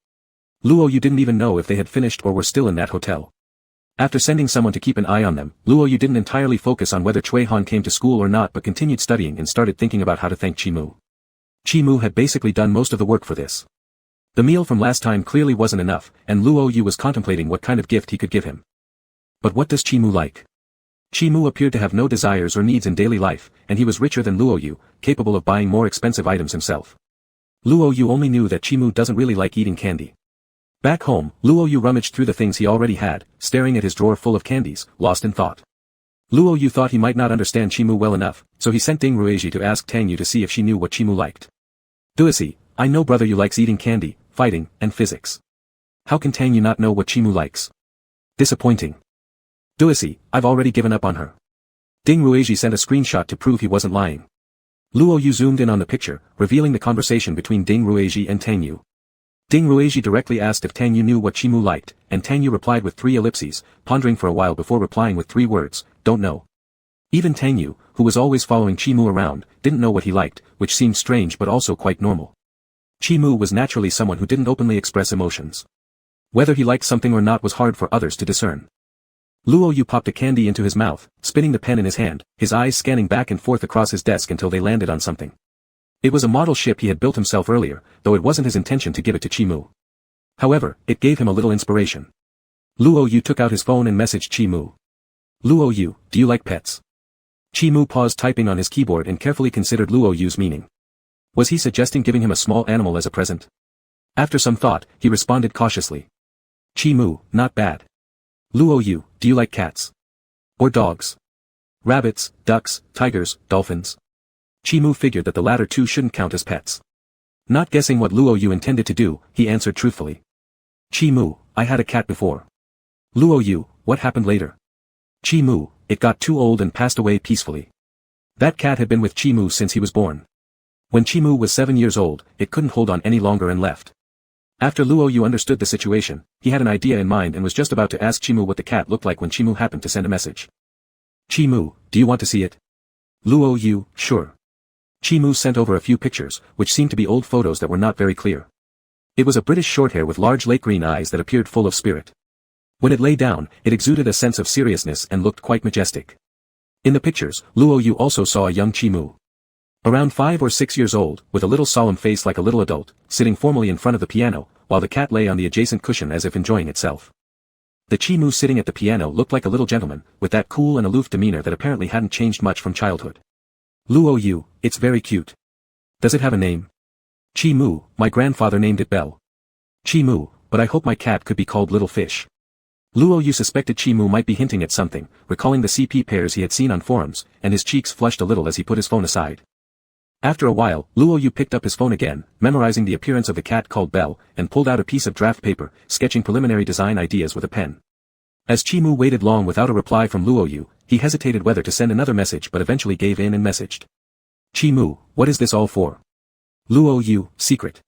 Luo Yu didn't even know if they had finished or were still in that hotel. After sending someone to keep an eye on them, Luo Yu didn't entirely focus on whether Cui Han came to school or not but continued studying and started thinking about how to thank Chimu. Chimu had basically done most of the work for this. The meal from last time clearly wasn't enough, and Luo Yu was contemplating what kind of gift he could give him. But what does Chimu like? Chimu appeared to have no desires or needs in daily life, and he was richer than Luo Yu, capable of buying more expensive items himself. Luo Yu only knew that Chimu doesn't really like eating candy. Back home, Luo Yu rummaged through the things he already had, staring at his drawer full of candies, lost in thought. Luo Yu thought he might not understand Chimu well enough, so he sent Ding Rueji to ask Tang Yu to see if she knew what Chimu liked. Duisi, I know brother Yu likes eating candy, fighting, and physics. How can Tang Yu not know what Chimu likes? Disappointing. Duisi, I've already given up on her. Ding Rueji sent a screenshot to prove he wasn't lying. Luo Yu zoomed in on the picture, revealing the conversation between Ding Rueji and Tang Yu. Ding Rueji directly asked if Tang Yu knew what Chimu liked, and Tang Yu replied with 3 ellipses, pondering for a while before replying with 3 words, don't know. Even Tang Yu, who was always following Chimu around, didn't know what he liked, which seemed strange but also quite normal. Chimu was naturally someone who didn't openly express emotions. Whether he liked something or not was hard for others to discern. Luo Yu popped a candy into his mouth, spinning the pen in his hand, his eyes scanning back and forth across his desk until they landed on something. It was a model ship he had built himself earlier, though it wasn't his intention to give it to Chimu. However, it gave him a little inspiration. Luo Yu took out his phone and messaged Chimu. Luo Yu, do you like pets? Chimu paused typing on his keyboard and carefully considered Luo Yu's meaning. Was he suggesting giving him a small animal as a present? After some thought, he responded cautiously. Chimu, not bad. Luo Yu, do you like cats? Or dogs? Rabbits, ducks, tigers, dolphins? Chimu figured that the latter 2 shouldn't count as pets. Not guessing what Luo Yu intended to do, he answered truthfully. Chimu, I had a cat before. Luo Yu, what happened later? Chimu, it got too old and passed away peacefully. That cat had been with Chimu since he was born. When Chimu was 7 years old, it couldn't hold on any longer and left. After Luo Yu understood the situation, he had an idea in mind and was just about to ask Chimu what the cat looked like when Chimu happened to send a message. Chimu, do you want to see it? Luo Yu, sure. Chimu sent over a few pictures, which seemed to be old photos that were not very clear. It was a British shorthair with large lake green eyes that appeared full of spirit. When it lay down, it exuded a sense of seriousness and looked quite majestic. In the pictures, Luo Yu also saw a young Chimu. Around 5 or 6 years old, with a little solemn face like a little adult, sitting formally in front of the piano, while the cat lay on the adjacent cushion as if enjoying itself. The Chimu sitting at the piano looked like a little gentleman, with that cool and aloof demeanor that apparently hadn't changed much from childhood. Luo Yu, it's very cute. Does it have a name? Chimu, my grandfather named it Belle. Chimu, but I hope my cat could be called Little Fish. Luo Yu suspected Chimu might be hinting at something, recalling the CP pairs he had seen on forums, and his cheeks flushed a little as he put his phone aside. After a while, Luo Yu picked up his phone again, memorizing the appearance of the cat called Belle, and pulled out a piece of draft paper, sketching preliminary design ideas with a pen. As Chimu waited long without a reply from Luo Yu, he hesitated whether to send another message but eventually gave in and messaged. Chimu, what is this all for? Luo Yu, secret.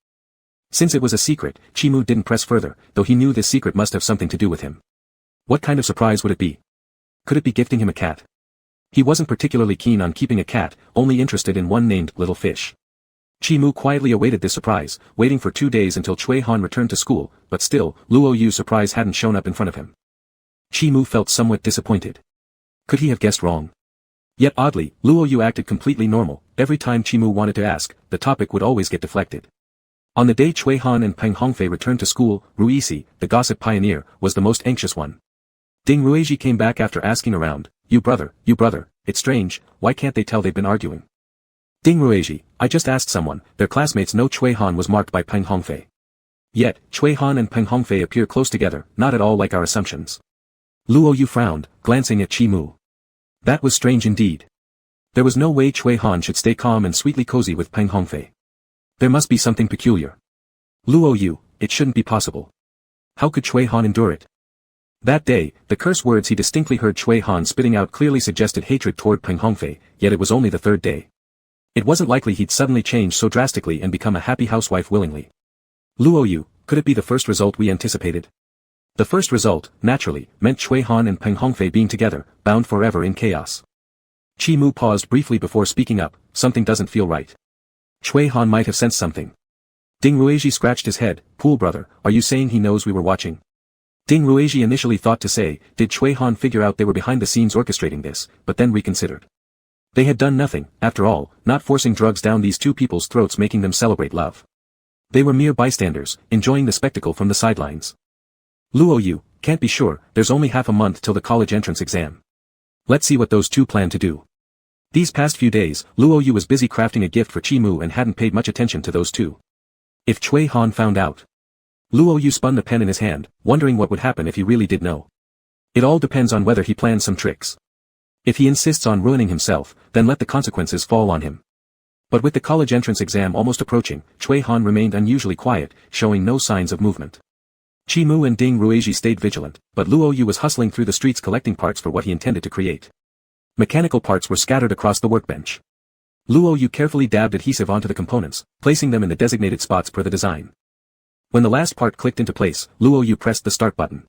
Since it was a secret, Chimu didn't press further, though he knew this secret must have something to do with him. What kind of surprise would it be? Could it be gifting him a cat? He wasn't particularly keen on keeping a cat, only interested in one named Little Fish. Chimu quietly awaited this surprise, waiting for 2 days until Cui Han returned to school, but still, Luo Yu's surprise hadn't shown up in front of him. Chimu felt somewhat disappointed. Could he have guessed wrong? Yet oddly, Luo Yu acted completely normal. Every time Chimu wanted to ask, the topic would always get deflected. On the day Cui Han and Peng Hongfei returned to school, Ruisi, the gossip pioneer, was the most anxious one. Ding Rueji came back after asking around, you brother, it's strange, why can't they tell they've been arguing? Ding Rueji, I just asked someone, their classmates know Cui Han was marked by Peng Hongfei. Yet, Cui Han and Peng Hongfei appear close together, not at all like our assumptions. Luo Yu frowned, glancing at Chimu. That was strange indeed. There was no way Cui Han should stay calm and sweetly cozy with Peng Hongfei. There must be something peculiar. Luo Yu, it shouldn't be possible. How could Cui Han endure it? That day, the curse words he distinctly heard Cui Han spitting out clearly suggested hatred toward Peng Hongfei, yet it was only the 3rd day. It wasn't likely he'd suddenly change so drastically and become a happy housewife willingly. Luo Yu, could it be the first result we anticipated? The first result, naturally, meant Chui Han and Peng Hongfei being together, bound forever in chaos. Chi Mu paused briefly before speaking up. Something doesn't feel right. Chui Han might have sensed something. Ding Ruizhi scratched his head. Pool brother, are you saying he knows we were watching? Ding Ruizhi initially thought to say, did Chui Han figure out they were behind the scenes orchestrating this, but then reconsidered. They had done nothing, after all, not forcing drugs down these two people's throats making them celebrate love. They were mere bystanders, enjoying the spectacle from the sidelines. Luo Yu, can't be sure, there's only half a month till the college entrance exam. Let's see what those two plan to do. These past few days, Luo Yu was busy crafting a gift for Chi Mu and hadn't paid much attention to those two. If Chui Han found out. Luo Yu spun the pen in his hand, wondering what would happen if he really did know. It all depends on whether he plans some tricks. If he insists on ruining himself, then let the consequences fall on him. But with the college entrance exam almost approaching, Chui Han remained unusually quiet, showing no signs of movement. Chi Mu and Ding Ruizhi stayed vigilant, but Luo Yu was hustling through the streets collecting parts for what he intended to create. Mechanical parts were scattered across the workbench. Luo Yu carefully dabbed adhesive onto the components, placing them in the designated spots per the design. When the last part clicked into place, Luo Yu pressed the start button.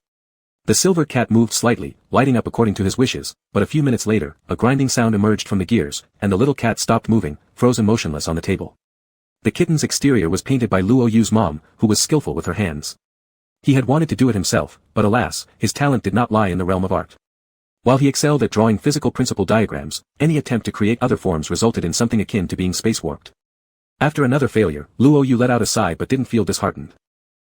The silver cat moved slightly, lighting up according to his wishes, but a few minutes later, a grinding sound emerged from the gears, and the little cat stopped moving, frozen motionless on the table. The kitten's exterior was painted by Luo Yu's mom, who was skillful with her hands. He had wanted to do it himself, but alas, his talent did not lie in the realm of art. While he excelled at drawing physical principle diagrams, any attempt to create other forms resulted in something akin to being space-warped. After another failure, Luo Yu let out a sigh but didn't feel disheartened.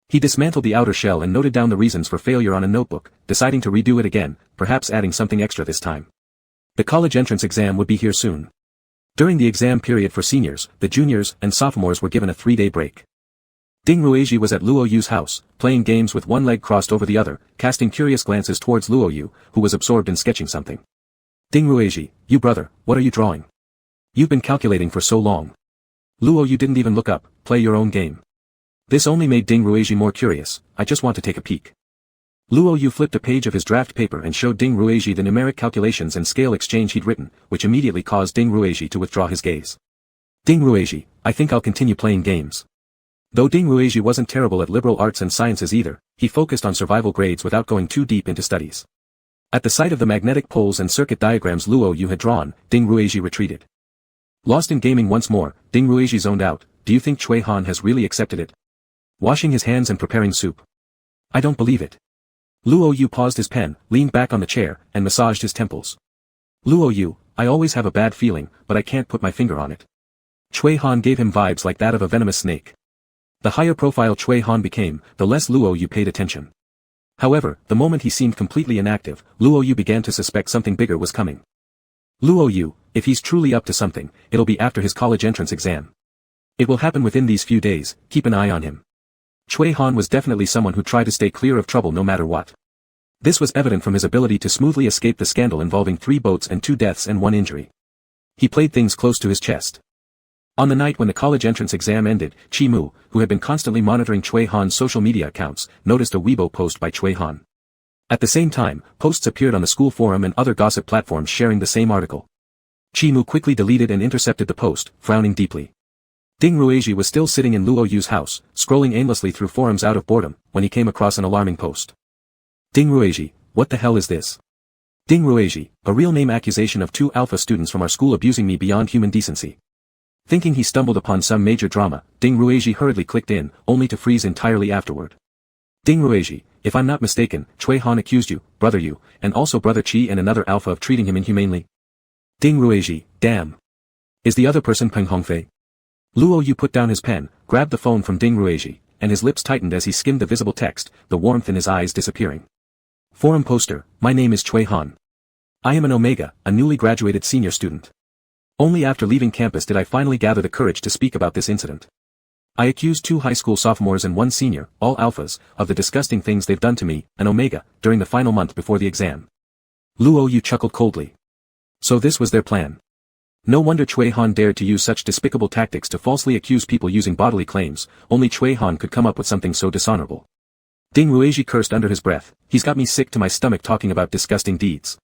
He dismantled the outer shell and noted down the reasons for failure on a notebook, deciding to redo it again, perhaps adding something extra this time. The college entrance exam would be here soon. During the exam period for seniors, the juniors and sophomores were given a 3-day break. Ding Ruizhi was at Luo Yu's house, playing games with one leg crossed over the other, casting curious glances towards Luo Yu, who was absorbed in sketching something. Ding Ruizhi, you brother, what are you drawing? You've been calculating for so long. Luo Yu didn't even look up, play your own game. This only made Ding Ruizhi more curious. I just want to take a peek. Luo Yu flipped a page of his draft paper and showed Ding Ruizhi the numeric calculations and scale exchange he'd written, which immediately caused Ding Ruizhi to withdraw his gaze. Ding Ruizhi, I think I'll continue playing games. Though Ding Ruizhi wasn't terrible at liberal arts and sciences either, he focused on survival grades without going too deep into studies. At the sight of the magnetic poles and circuit diagrams Luo Yu had drawn, Ding Ruizhi retreated. Lost in gaming once more, Ding Ruizhi zoned out. Do you think Chui Han has really accepted it? Washing his hands and preparing soup. I don't believe it. Luo Yu paused his pen, leaned back on the chair, and massaged his temples. Luo Yu, I always have a bad feeling, but I can't put my finger on it. Chui Han gave him vibes like that of a venomous snake. The higher profile Chui Han became, the less Luo Yu paid attention. However, the moment he seemed completely inactive, Luo Yu began to suspect something bigger was coming. Luo Yu, if he's truly up to something, it'll be after his college entrance exam. It will happen within these few days, keep an eye on him. Chui Han was definitely someone who tried to stay clear of trouble no matter what. This was evident from his ability to smoothly escape the scandal involving 3 boats and 2 deaths and 1 injury. He played things close to his chest. On the night when the college entrance exam ended, Chi Mu, who had been constantly monitoring Chui Han's social media accounts, noticed a Weibo post by Chui Han. At the same time, posts appeared on the school forum and other gossip platforms sharing the same article. Chi Mu quickly deleted and intercepted the post, frowning deeply. Ding Ruizhi was still sitting in Luo Yu's house, scrolling aimlessly through forums out of boredom, when he came across an alarming post. Ding Ruizhi, what the hell is this? Ding Ruizhi, a real name accusation of 2 alpha students from our school abusing me beyond human decency. Thinking he stumbled upon some major drama, Ding Ruizhi hurriedly clicked in, only to freeze entirely afterward. Ding Ruizhi, if I'm not mistaken, Chui Han accused you, brother Yu, and also brother Qi and another alpha of treating him inhumanely. Ding Ruizhi, damn. Is the other person Peng Hongfei? Luo Yu put down his pen, grabbed the phone from Ding Ruizhi, and his lips tightened as he skimmed the visible text, the warmth in his eyes disappearing. Forum poster, my name is Chui Han. I am an Omega, a newly graduated senior student. Only after leaving campus did I finally gather the courage to speak about this incident. I accused 2 high school sophomores and 1 senior, all alphas, of the disgusting things they've done to me, an Omega, during the final month before the exam. Luo Yu chuckled coldly. So this was their plan. No wonder Chui Han dared to use such despicable tactics to falsely accuse people using bodily claims, only Chui Han could come up with something so dishonorable. Ding Ruizhi cursed under his breath, he's got me sick to my stomach talking about disgusting deeds.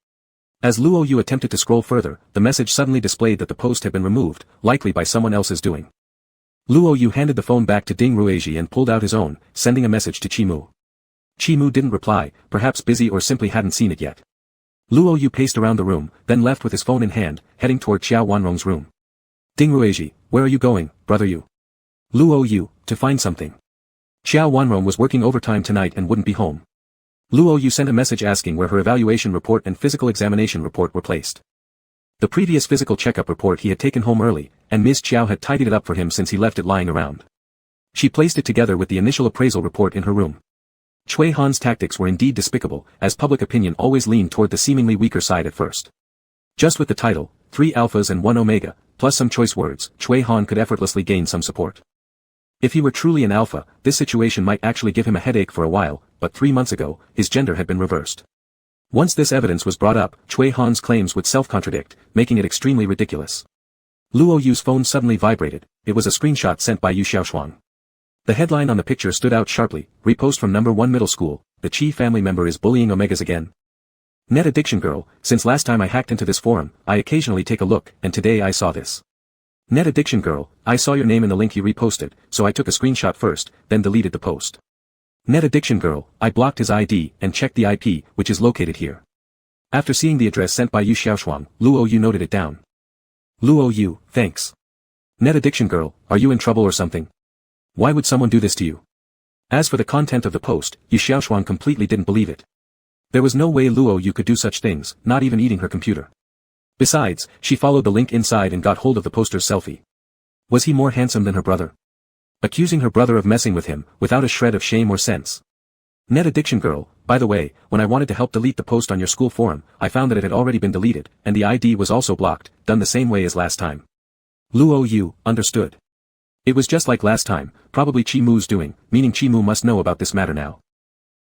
As Luo Yu attempted to scroll further, the message suddenly displayed that the post had been removed, likely by someone else's doing. Luo Yu handed the phone back to Ding Ruizhi and pulled out his own, sending a message to Chimu. Chimu didn't reply, perhaps busy or simply hadn't seen it yet. Luo Yu paced around the room, then left with his phone in hand, heading toward Xiao Wanrong's room. Ding Ruizhi, where are you going, brother Yu? Luo Yu, to find something. Xiao Wanrong was working overtime tonight and wouldn't be home. Luo Yu sent a message asking where her evaluation report and physical examination report were placed. The previous physical checkup report he had taken home early, and Ms. Qiao had tidied it up for him since he left it lying around. She placed it together with the initial appraisal report in her room. Cui Han's tactics were indeed despicable, as public opinion always leaned toward the seemingly weaker side at first. Just with the title, 3 alphas and 1 omega, plus some choice words, Cui Han could effortlessly gain some support. If he were truly an alpha, this situation might actually give him a headache for a while, but 3 months ago, his gender had been reversed. Once this evidence was brought up, Cui Han's claims would self-contradict, making it extremely ridiculous. Luo Yu's phone suddenly vibrated. It was a screenshot sent by Yu Xiaoshuang. The headline on the picture stood out sharply, repost from number 1 middle school, the Qi family member is bullying omegas again. Net addiction girl, since last time I hacked into this forum, I occasionally take a look, and today I saw this. Net addiction girl, I saw your name in the link you reposted, so I took a screenshot first, then deleted the post. Net addiction girl, I blocked his ID, and checked the IP, which is located here. After seeing the address sent by Yu Xiaoshuang, Luo Yu noted it down. Luo Yu, thanks. Net addiction girl, are you in trouble or something? Why would someone do this to you? As for the content of the post, Yu Xiaoshuang completely didn't believe it. There was no way Luo Yu could do such things, not even eating her computer. Besides, she followed the link inside and got hold of the poster's selfie. Was he more handsome than her brother? Accusing her brother of messing with him, without a shred of shame or sense. Net addiction girl, by the way, when I wanted to help delete the post on your school forum, I found that it had already been deleted, and the ID was also blocked, done the same way as last time. Luo Yu, understood. It was just like last time, probably Chimu's doing, meaning Chimu must know about this matter now.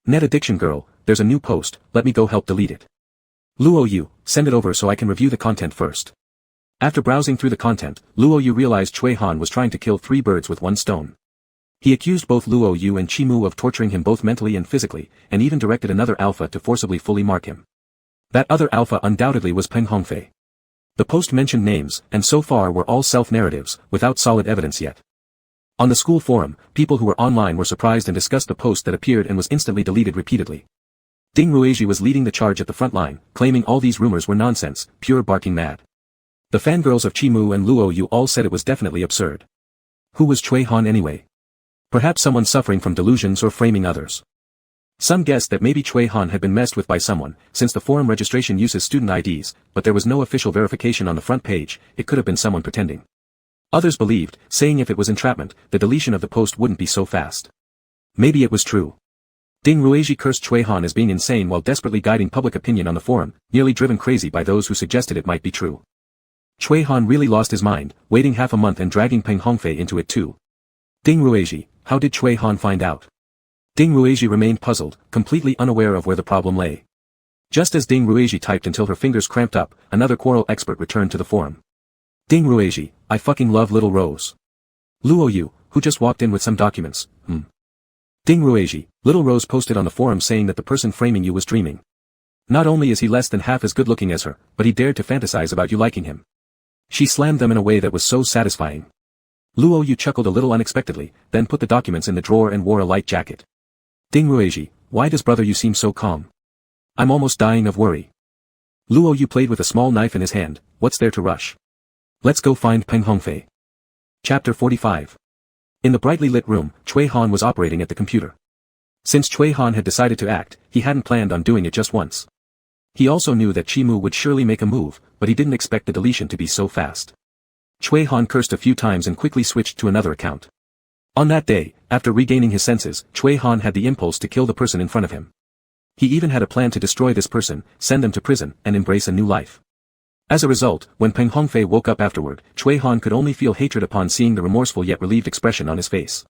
Net addiction girl, there's a new post, let me go help delete it. Luo Yu, send it over so I can review the content first. After browsing through the content, Luo Yu realized Cui Han was trying to kill 3 birds with 1 stone. He accused both Luo Yu and Chimu of torturing him both mentally and physically, and even directed another alpha to forcibly fully mark him. That other alpha undoubtedly was Peng Hongfei. The post mentioned names, and so far were all self-narratives, without solid evidence yet. On the school forum, people who were online were surprised and discussed the post that appeared and was instantly deleted repeatedly. Ding Ruizhi was leading the charge at the front line, claiming all these rumors were nonsense, pure barking mad. The fangirls of Chimu and Luo Yu all said it was definitely absurd. Who was Cui Han anyway? Perhaps someone suffering from delusions or framing others. Some guessed that maybe Cui Han had been messed with by someone, since the forum registration uses student IDs, but there was no official verification on the front page, it could have been someone pretending. Others believed, saying if it was entrapment, the deletion of the post wouldn't be so fast. Maybe it was true. Ding Ruizhi cursed Cui Han as being insane while desperately guiding public opinion on the forum, nearly driven crazy by those who suggested it might be true. Cui Han really lost his mind, waiting half a month and dragging Peng Hongfei into it too. Ding Ruizhi, how did Cui Han find out? Ding Ruizhi remained puzzled, completely unaware of where the problem lay. Just as Ding Ruizhi typed until her fingers cramped up, another quarrel expert returned to the forum. Ding Ruizhi, I fucking love Little Rose. Luo Yu, who just walked in with some documents, Ding Ruizhi, Little Rose posted on the forum saying that the person framing you was dreaming. Not only is he less than half as good looking as her, but he dared to fantasize about you liking him. She slammed them in a way that was so satisfying. Luo Yu chuckled a little unexpectedly, then put the documents in the drawer and wore a light jacket. Ding Ruizhi, why does brother you seem so calm? I'm almost dying of worry. Luo Yu played with a small knife in his hand, what's there to rush? Let's go find Peng Hongfei. Chapter 45. In the brightly lit room, Cui Han was operating at the computer. Since Cui Han had decided to act, he hadn't planned on doing it just once. He also knew that Chimu would surely make a move, but he didn't expect the deletion to be so fast. Cui Han cursed a few times and quickly switched to another account. On that day, after regaining his senses, Cui Han had the impulse to kill the person in front of him. He even had a plan to destroy this person, send them to prison, and embrace a new life. As a result, when Peng Hongfei woke up afterward, Cui Han could only feel hatred upon seeing the remorseful yet relieved expression on his face.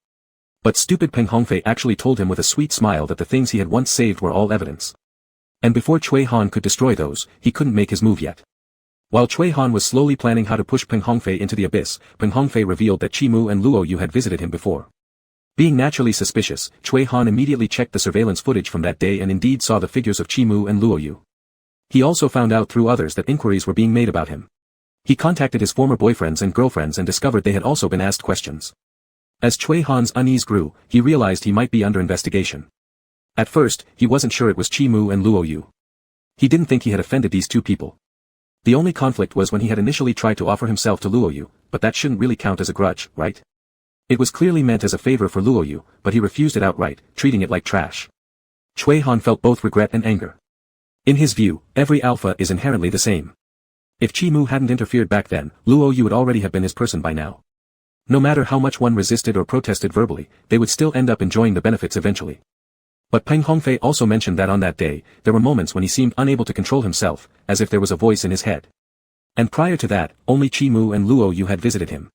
But stupid Peng Hongfei actually told him with a sweet smile that the things he had once saved were all evidence. And before Cui Han could destroy those, he couldn't make his move yet. While Cui Han was slowly planning how to push Peng Hongfei into the abyss, Peng Hongfei revealed that Chimu and Luo Yu had visited him before. Being naturally suspicious, Cui Han immediately checked the surveillance footage from that day and indeed saw the figures of Chimu and Luo Yu. He also found out through others that inquiries were being made about him. He contacted his former boyfriends and girlfriends and discovered they had also been asked questions. As Chui Han's unease grew, he realized he might be under investigation. At first, he wasn't sure it was Chi Mu and Luo Yu. He didn't think he had offended these two people. The only conflict was when he had initially tried to offer himself to Luo Yu, but that shouldn't really count as a grudge, right? It was clearly meant as a favor for Luo Yu, but he refused it outright, treating it like trash. Chui Han felt both regret and anger. In his view, every alpha is inherently the same. If Chi Mu hadn't interfered back then, Luo Yu would already have been his person by now. No matter how much one resisted or protested verbally, they would still end up enjoying the benefits eventually. But Peng Hongfei also mentioned that on that day, there were moments when he seemed unable to control himself, as if there was a voice in his head. And prior to that, only Chi Mu and Luo Yu had visited him.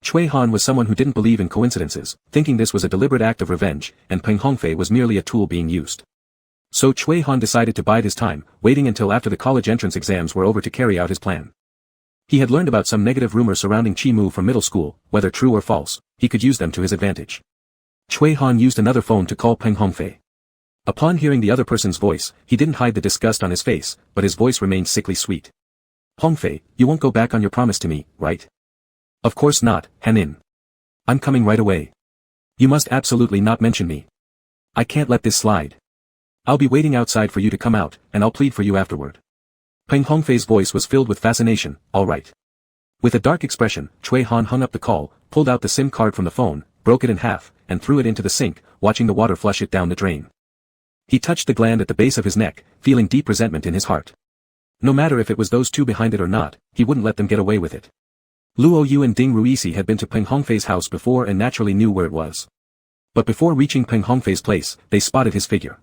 Chui Han was someone who didn't believe in coincidences, thinking this was a deliberate act of revenge, and Peng Hongfei was merely a tool being used. So Chui Han decided to bide his time, waiting until after the college entrance exams were over to carry out his plan. He had learned about some negative rumors surrounding Chi Mu from middle school, whether true or false, he could use them to his advantage. Chui Han used another phone to call Peng Hongfei. Upon hearing the other person's voice, he didn't hide the disgust on his face, but his voice remained sickly sweet. Hongfei, you won't go back on your promise to me, right? Of course not, Hanin. I'm coming right away. You must absolutely not mention me. I can't let this slide. I'll be waiting outside for you to come out, and I'll plead for you afterward. Peng Hongfei's voice was filled with fascination, all right. With a dark expression, Chui Han hung up the call, pulled out the SIM card from the phone, broke it in half, and threw it into the sink, watching the water flush it down the drain. He touched the gland at the base of his neck, feeling deep resentment in his heart. No matter if it was those two behind it or not, he wouldn't let them get away with it. Luo Yu and Ding Ruisi had been to Peng Hongfei's house before and naturally knew where it was. But before reaching Peng Hongfei's place, they spotted his figure.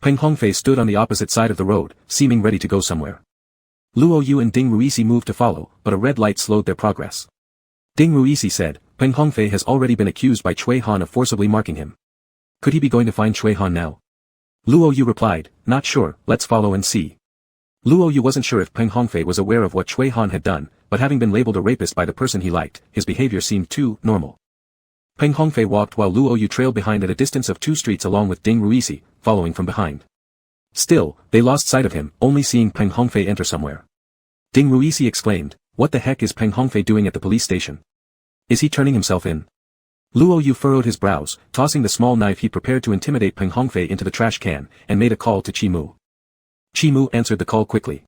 Peng Hongfei stood on the opposite side of the road, seeming ready to go somewhere. Luo Yu and Ding Ruisi moved to follow, but a red light slowed their progress. Ding Ruisi said, Peng Hongfei has already been accused by Chui Han of forcibly marking him. Could he be going to find Chui Han now? Luo Yu replied, not sure, let's follow and see. Luo Yu wasn't sure if Peng Hongfei was aware of what Chui Han had done, but having been labeled a rapist by the person he liked, his behavior seemed too normal. Peng Hongfei walked while Luo Yu trailed behind at a distance of 2 streets along with Ding Ruisi, following from behind. Still, they lost sight of him, only seeing Peng Hongfei enter somewhere. Ding Ruisi exclaimed, what the heck is Peng Hongfei doing at the police station? Is he turning himself in? Luo Yu furrowed his brows, tossing the small knife he prepared to intimidate Peng Hongfei into the trash can, and made a call to Chi Mu. Chi Mu answered the call quickly.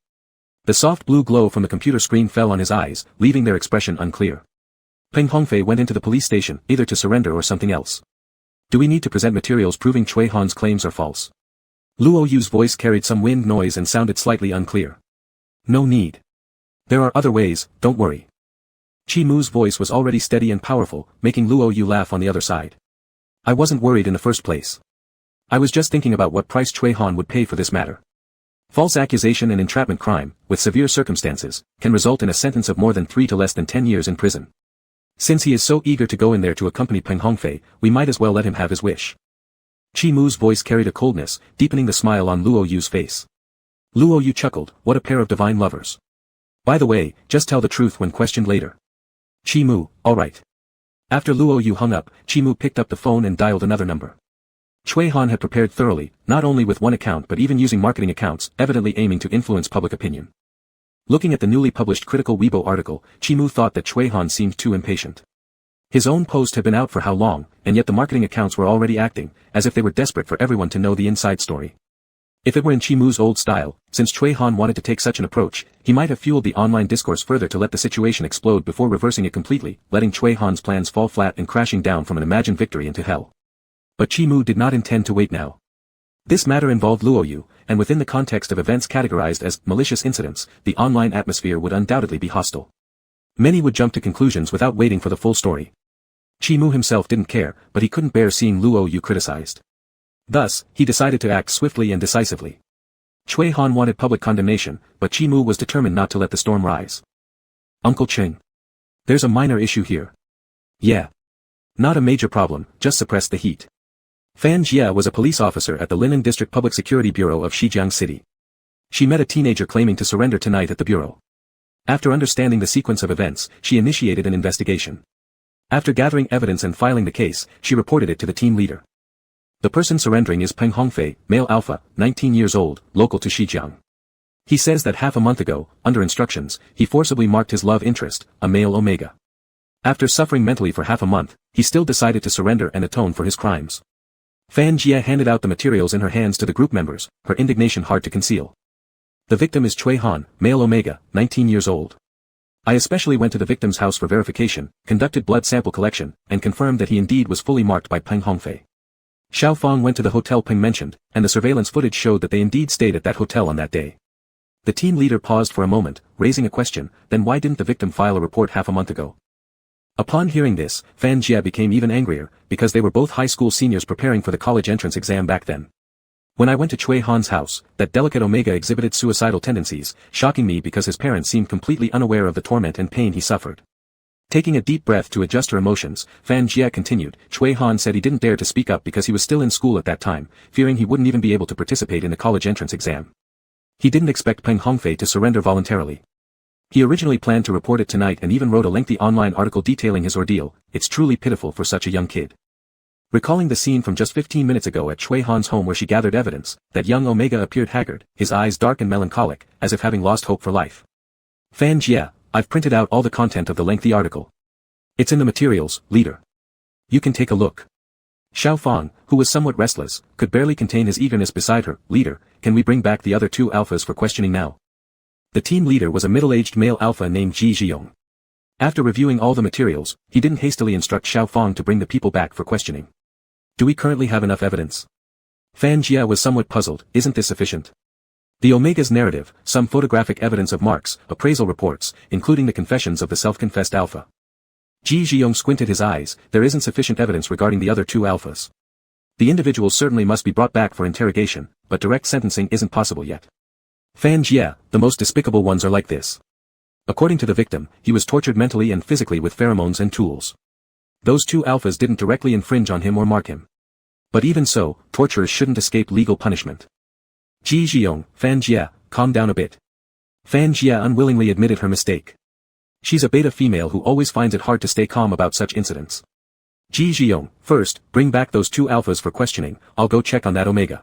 The soft blue glow from the computer screen fell on his eyes, leaving their expression unclear. Peng Hongfei went into the police station, either to surrender or something else. Do we need to present materials proving Chui Han's claims are false? Luo Yu's voice carried some wind noise and sounded slightly unclear. No need. There are other ways, don't worry. Chi Mu's voice was already steady and powerful, making Luo Yu laugh on the other side. I wasn't worried in the first place. I was just thinking about what price Chui Han would pay for this matter. False accusation and entrapment crime, with severe circumstances, can result in a sentence of more than 3 to less than 10 years in prison. Since he is so eager to go in there to accompany Peng Hongfei, we might as well let him have his wish. Chi Mu's voice carried a coldness, deepening the smile on Luo Yu's face. Luo Yu chuckled, what a pair of divine lovers. By the way, just tell the truth when questioned later. Chi Mu, alright. After Luo Yu hung up, Chi Mu picked up the phone and dialed another number. Chui Han had prepared thoroughly, not only with one account but even using marketing accounts, evidently aiming to influence public opinion. Looking at the newly published critical Weibo article, Chi Mu thought that Chui Han seemed too impatient. His own post had been out for how long, and yet the marketing accounts were already acting, as if they were desperate for everyone to know the inside story. If it were in Chi Mu's old style, since Chui Han wanted to take such an approach, he might have fueled the online discourse further to let the situation explode before reversing it completely, letting Chui Han's plans fall flat and crashing down from an imagined victory into hell. But Chi Mu did not intend to wait now. This matter involved Luo Yu, and within the context of events categorized as malicious incidents, the online atmosphere would undoubtedly be hostile. Many would jump to conclusions without waiting for the full story. Chi Mu himself didn't care, but he couldn't bear seeing Luo Yu criticized. Thus, he decided to act swiftly and decisively. Chui Han wanted public condemnation, but Chi Mu was determined not to let the storm rise. Uncle Cheng. There's a minor issue here. Yeah. Not a major problem, just suppress the heat. Fan Jia was a police officer at the Linan District Public Security Bureau of Shijiang City. She met a teenager claiming to surrender tonight at the bureau. After understanding the sequence of events, she initiated an investigation. After gathering evidence and filing the case, she reported it to the team leader. The person surrendering is Peng Hongfei, male alpha, 19 years old, local to Shijiang. He says that half a month ago, under instructions, he forcibly marked his love interest, a male omega. After suffering mentally for half a month, he still decided to surrender and atone for his crimes. Fan Jie handed out the materials in her hands to the group members, her indignation hard to conceal. The victim is Chui Han, male Omega, 19 years old. I especially went to the victim's house for verification, conducted blood sample collection, and confirmed that he indeed was fully marked by Peng Hongfei. Xiao Fang went to the hotel Peng mentioned, and the surveillance footage showed that they indeed stayed at that hotel on that day. The team leader paused for a moment, raising a question, then why didn't the victim file a report half a month ago? Upon hearing this, Fan Jie became even angrier, because they were both high school seniors preparing for the college entrance exam back then. When I went to Chui Han's house, that delicate Omega exhibited suicidal tendencies, shocking me because his parents seemed completely unaware of the torment and pain he suffered. Taking a deep breath to adjust her emotions, Fan Jie continued, Chui Han said he didn't dare to speak up because he was still in school at that time, fearing he wouldn't even be able to participate in the college entrance exam. He didn't expect Peng Hongfei to surrender voluntarily. He originally planned to report it tonight and even wrote a lengthy online article detailing his ordeal. It's truly pitiful for such a young kid. Recalling the scene from just 15 minutes ago at Chui Han's home where she gathered evidence, that young Omega appeared haggard, his eyes dark and melancholic, as if having lost hope for life. Fan Jie, I've printed out all the content of the lengthy article. It's in the materials, leader. You can take a look. Xiao Fang, who was somewhat restless, could barely contain his eagerness beside her. Leader, can we bring back the other two alphas for questioning now? The team leader was a middle-aged male alpha named Ji Zhiyong. After reviewing all the materials, he didn't hastily instruct Xiao Fang to bring the people back for questioning. Do we currently have enough evidence? Fan Jie was somewhat puzzled. Isn't this sufficient? The Omega's narrative, some photographic evidence of marks, appraisal reports, including the confessions of the self-confessed alpha. Ji Zhiyong squinted his eyes. There isn't sufficient evidence regarding the other two alphas. The individuals certainly must be brought back for interrogation, but direct sentencing isn't possible yet. Fan Jie, the most despicable ones are like this. According to the victim, he was tortured mentally and physically with pheromones and tools. Those two alphas didn't directly infringe on him or mark him. But even so, torturers shouldn't escape legal punishment. Ji Zhiyong, Fan Jie, calm down a bit. Fan Jie unwillingly admitted her mistake. She's a beta female who always finds it hard to stay calm about such incidents. Ji Zhiyong, first, bring back those two alphas for questioning. I'll go check on that Omega.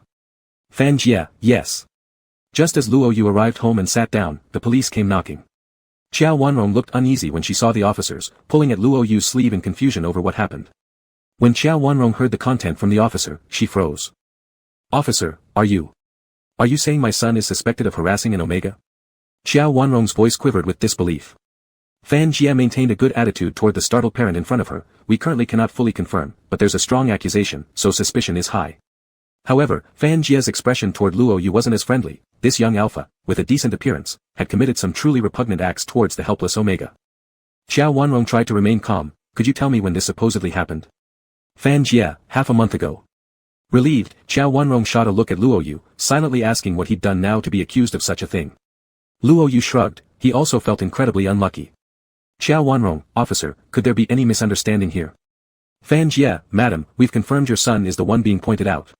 Fan Jie, yes. Just as Luo Yu arrived home and sat down, the police came knocking. Xiao Wanrong looked uneasy when she saw the officers, pulling at Luo Yu's sleeve in confusion over what happened. When Xiao Wanrong heard the content from the officer, she froze. Officer, are you saying my son is suspected of harassing an Omega? Xiao Wanrong's voice quivered with disbelief. Fan Jie maintained a good attitude toward the startled parent in front of her. We currently cannot fully confirm, but there's a strong accusation, so suspicion is high. However, Fan Jie's expression toward Luo Yu wasn't as friendly. This young alpha, with a decent appearance, had committed some truly repugnant acts towards the helpless Omega. Xiao Wanrong tried to remain calm. Could you tell me when this supposedly happened? Fan Jie, half a month ago. Relieved, Xiao Wanrong shot a look at Luo Yu, silently asking what he'd done now to be accused of such a thing. Luo Yu shrugged. He also felt incredibly unlucky. Xiao Wanrong, officer, could there be any misunderstanding here? Fan Jie, madam, we've confirmed your son is the one being pointed out.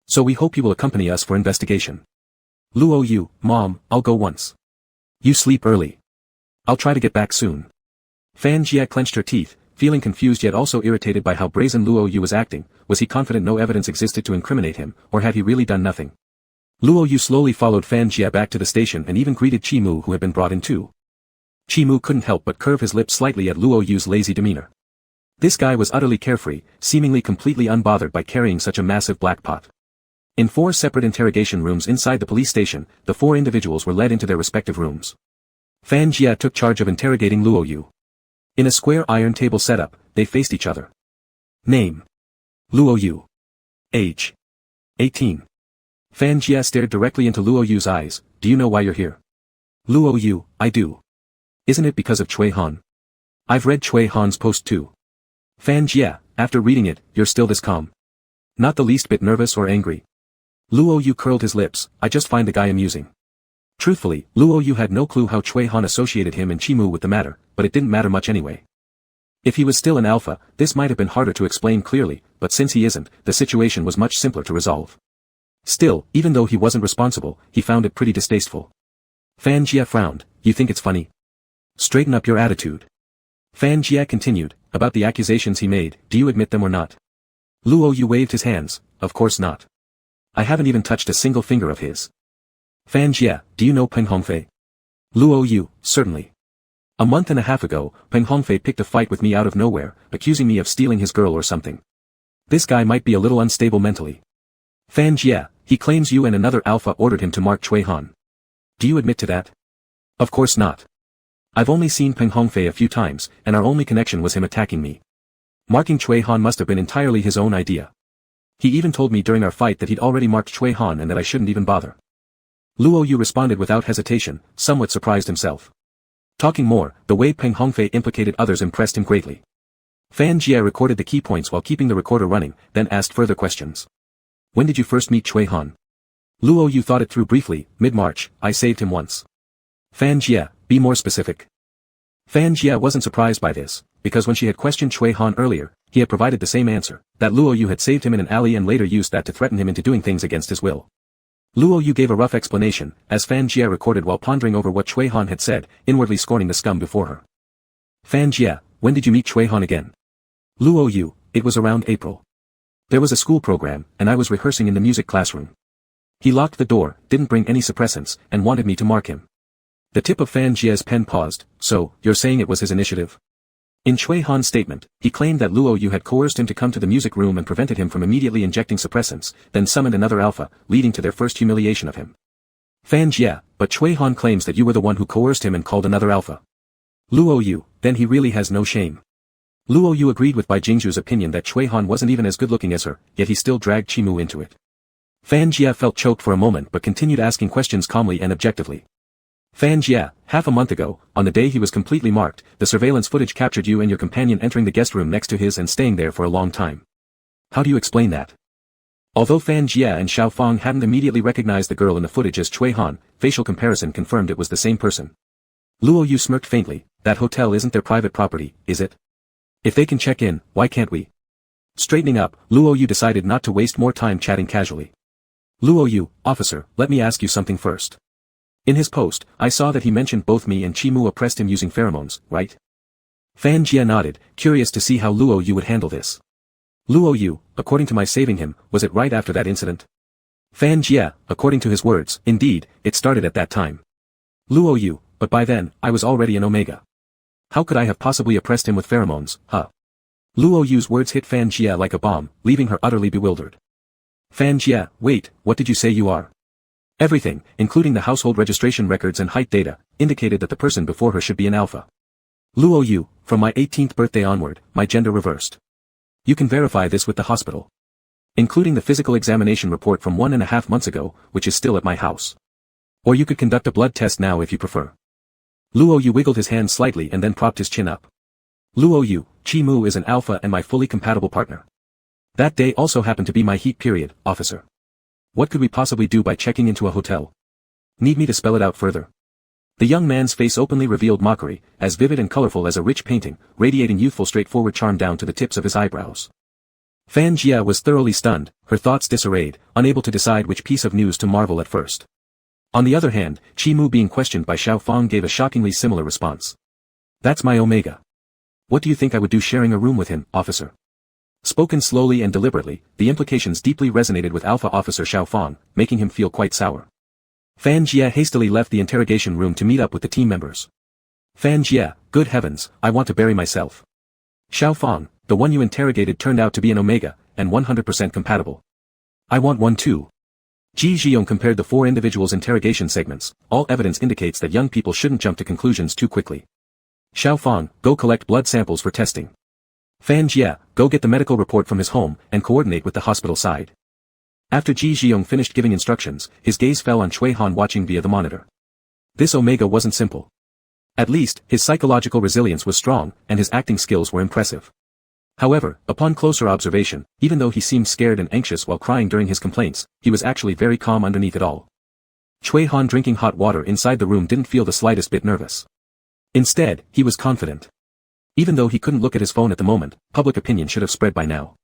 So we hope you will accompany us for investigation. Luo Yu, mom, I'll go once. You sleep early. I'll try to get back soon. Fan Jie clenched her teeth, feeling confused yet also irritated by how brazen Luo Yu was acting. Was he confident no evidence existed to incriminate him, or had he really done nothing? Luo Yu slowly followed Fan Jie back to the station and even greeted Chi Mu who had been brought in too. Chi Mu couldn't help but curve his lips slightly at Luo Yu's lazy demeanor. This guy was utterly carefree, seemingly completely unbothered by carrying such a massive black pot. In 4 separate interrogation rooms inside the police station, the 4 individuals were led into their respective rooms. Fan Jie took charge of interrogating Luo Yu. In a square iron table setup, they faced each other. Name. Luo Yu. Age. 18. Fan Jie stared directly into Luo Yu's eyes. Do you know why you're here? Luo Yu, I do. Isn't it because of Chui Han? I've read Chui Han's post too. Fan Jie, after reading it, you're still this calm. Not the least bit nervous or angry. Luo Yu curled his lips. I just find the guy amusing. Truthfully, Luo Yu had no clue how Chui Han associated him and Chi Mu with the matter, but it didn't matter much anyway. If he was still an alpha, this might have been harder to explain clearly, but since he isn't, the situation was much simpler to resolve. Still, even though he wasn't responsible, he found it pretty distasteful. Fan Jie frowned. You think it's funny? Straighten up your attitude. Fan Jie continued, about the accusations he made, do you admit them or not? Luo Yu waved his hands. Of course not. I haven't even touched a single finger of his. Fan Jie, do you know Peng Hongfei? Luo Yu, certainly. A month and a half ago, Peng Hongfei picked a fight with me out of nowhere, accusing me of stealing his girl or something. This guy might be a little unstable mentally. Fan Jie, he claims you and another alpha ordered him to mark Chui Han. Do you admit to that? Of course not. I've only seen Peng Hongfei a few times, and our only connection was him attacking me. Marking Chui Han must have been entirely his own idea. He even told me during our fight that he'd already marked Chui Han and that I shouldn't even bother. Luo Yu responded without hesitation, somewhat surprised himself. Talking more, the way Peng Hongfei implicated others impressed him greatly. Fan Jie recorded the key points while keeping the recorder running, then asked further questions. When did you first meet Chui Han? Luo Yu thought it through briefly. Mid-March, I saved him once. Fan Jie, be more specific. Fan Jie wasn't surprised by this, because when she had questioned Chui Han earlier, he had provided the same answer, that Luo Yu had saved him in an alley and later used that to threaten him into doing things against his will. Luo Yu gave a rough explanation, as Fan Jie recorded while pondering over what Chui Han had said, inwardly scorning the scum before her. Fan Jie, when did you meet Chui Han again? Luo Yu, it was around April. There was a school program, and I was rehearsing in the music classroom. He locked the door, didn't bring any suppressants, and wanted me to mark him. The tip of Fan Jie's pen paused. So, you're saying it was his initiative? In Chui Han's statement, he claimed that Luo Yu had coerced him to come to the music room and prevented him from immediately injecting suppressants, then summoned another alpha, leading to their first humiliation of him. Fan Jie, but Chui Han claims that you were the one who coerced him and called another alpha. Luo Yu, then he really has no shame. Luo Yu agreed with Bai Jingzhu's opinion that Chui Han wasn't even as good looking as her, yet he still dragged Chimu into it. Fan Jie felt choked for a moment but continued asking questions calmly and objectively. Fan Jie, half a month ago, on the day he was completely marked, the surveillance footage captured you and your companion entering the guest room next to his and staying there for a long time. How do you explain that? Although Fan Jie and Xiao Fang hadn't immediately recognized the girl in the footage as Chui Han, facial comparison confirmed it was the same person. Luo Yu smirked faintly. That hotel isn't their private property, is it? If they can check in, why can't we? Straightening up, Luo Yu decided not to waste more time chatting casually. Luo Yu, officer, let me ask you something first. In his post, I saw that he mentioned both me and Chimu oppressed him using pheromones, right? Fan Jie nodded, curious to see how Luo Yu would handle this. Luo Yu, according to my saving him, was it right after that incident? Fan Jie, according to his words, indeed, it started at that time. Luo Yu, but by then, I was already an Omega. How could I have possibly oppressed him with pheromones, huh? Luo Yu's words hit Fan Jie like a bomb, leaving her utterly bewildered. Fan Jie, wait, what did you say you are? Everything, including the household registration records and height data, indicated that the person before her should be an alpha. Luo Yu, from my 18th birthday onward, my gender reversed. You can verify this with the hospital. Including the physical examination report from 1.5 months ago, which is still at my house. Or you could conduct a blood test now if you prefer. Luo Yu wiggled his hand slightly and then propped his chin up. Luo Yu, Chimu is an alpha and my fully compatible partner. That day also happened to be my heat period, officer. What could we possibly do by checking into a hotel? Need me to spell it out further? The young man's face openly revealed mockery, as vivid and colorful as a rich painting, radiating youthful straightforward charm down to the tips of his eyebrows. Fan Jie was thoroughly stunned, her thoughts disarrayed, unable to decide which piece of news to marvel at first. On the other hand, Chimu being questioned by Xiao Fang gave a shockingly similar response. That's my Omega. What do you think I would do sharing a room with him, officer? Spoken slowly and deliberately, the implications deeply resonated with Alpha Officer Xiao Fang, making him feel quite sour. Fan Jie hastily left the interrogation room to meet up with the team members. Fan Jie, good heavens, I want to bury myself. Xiao Fang, the one you interrogated turned out to be an Omega, and 100% compatible. I want one too. Ji Zhiyong compared the 4 individuals' interrogation segments. All evidence indicates that young people shouldn't jump to conclusions too quickly. Xiao Fang, go collect blood samples for testing. Fan Jie, go get the medical report from his home, and coordinate with the hospital side. After Ji Zhiyong finished giving instructions, his gaze fell on Chui Han watching via the monitor. This Omega wasn't simple. At least, his psychological resilience was strong, and his acting skills were impressive. However, upon closer observation, even though he seemed scared and anxious while crying during his complaints, he was actually very calm underneath it all. Chui Han drinking hot water inside the room didn't feel the slightest bit nervous. Instead, he was confident. Even though he couldn't look at his phone at the moment, public opinion should have spread by now.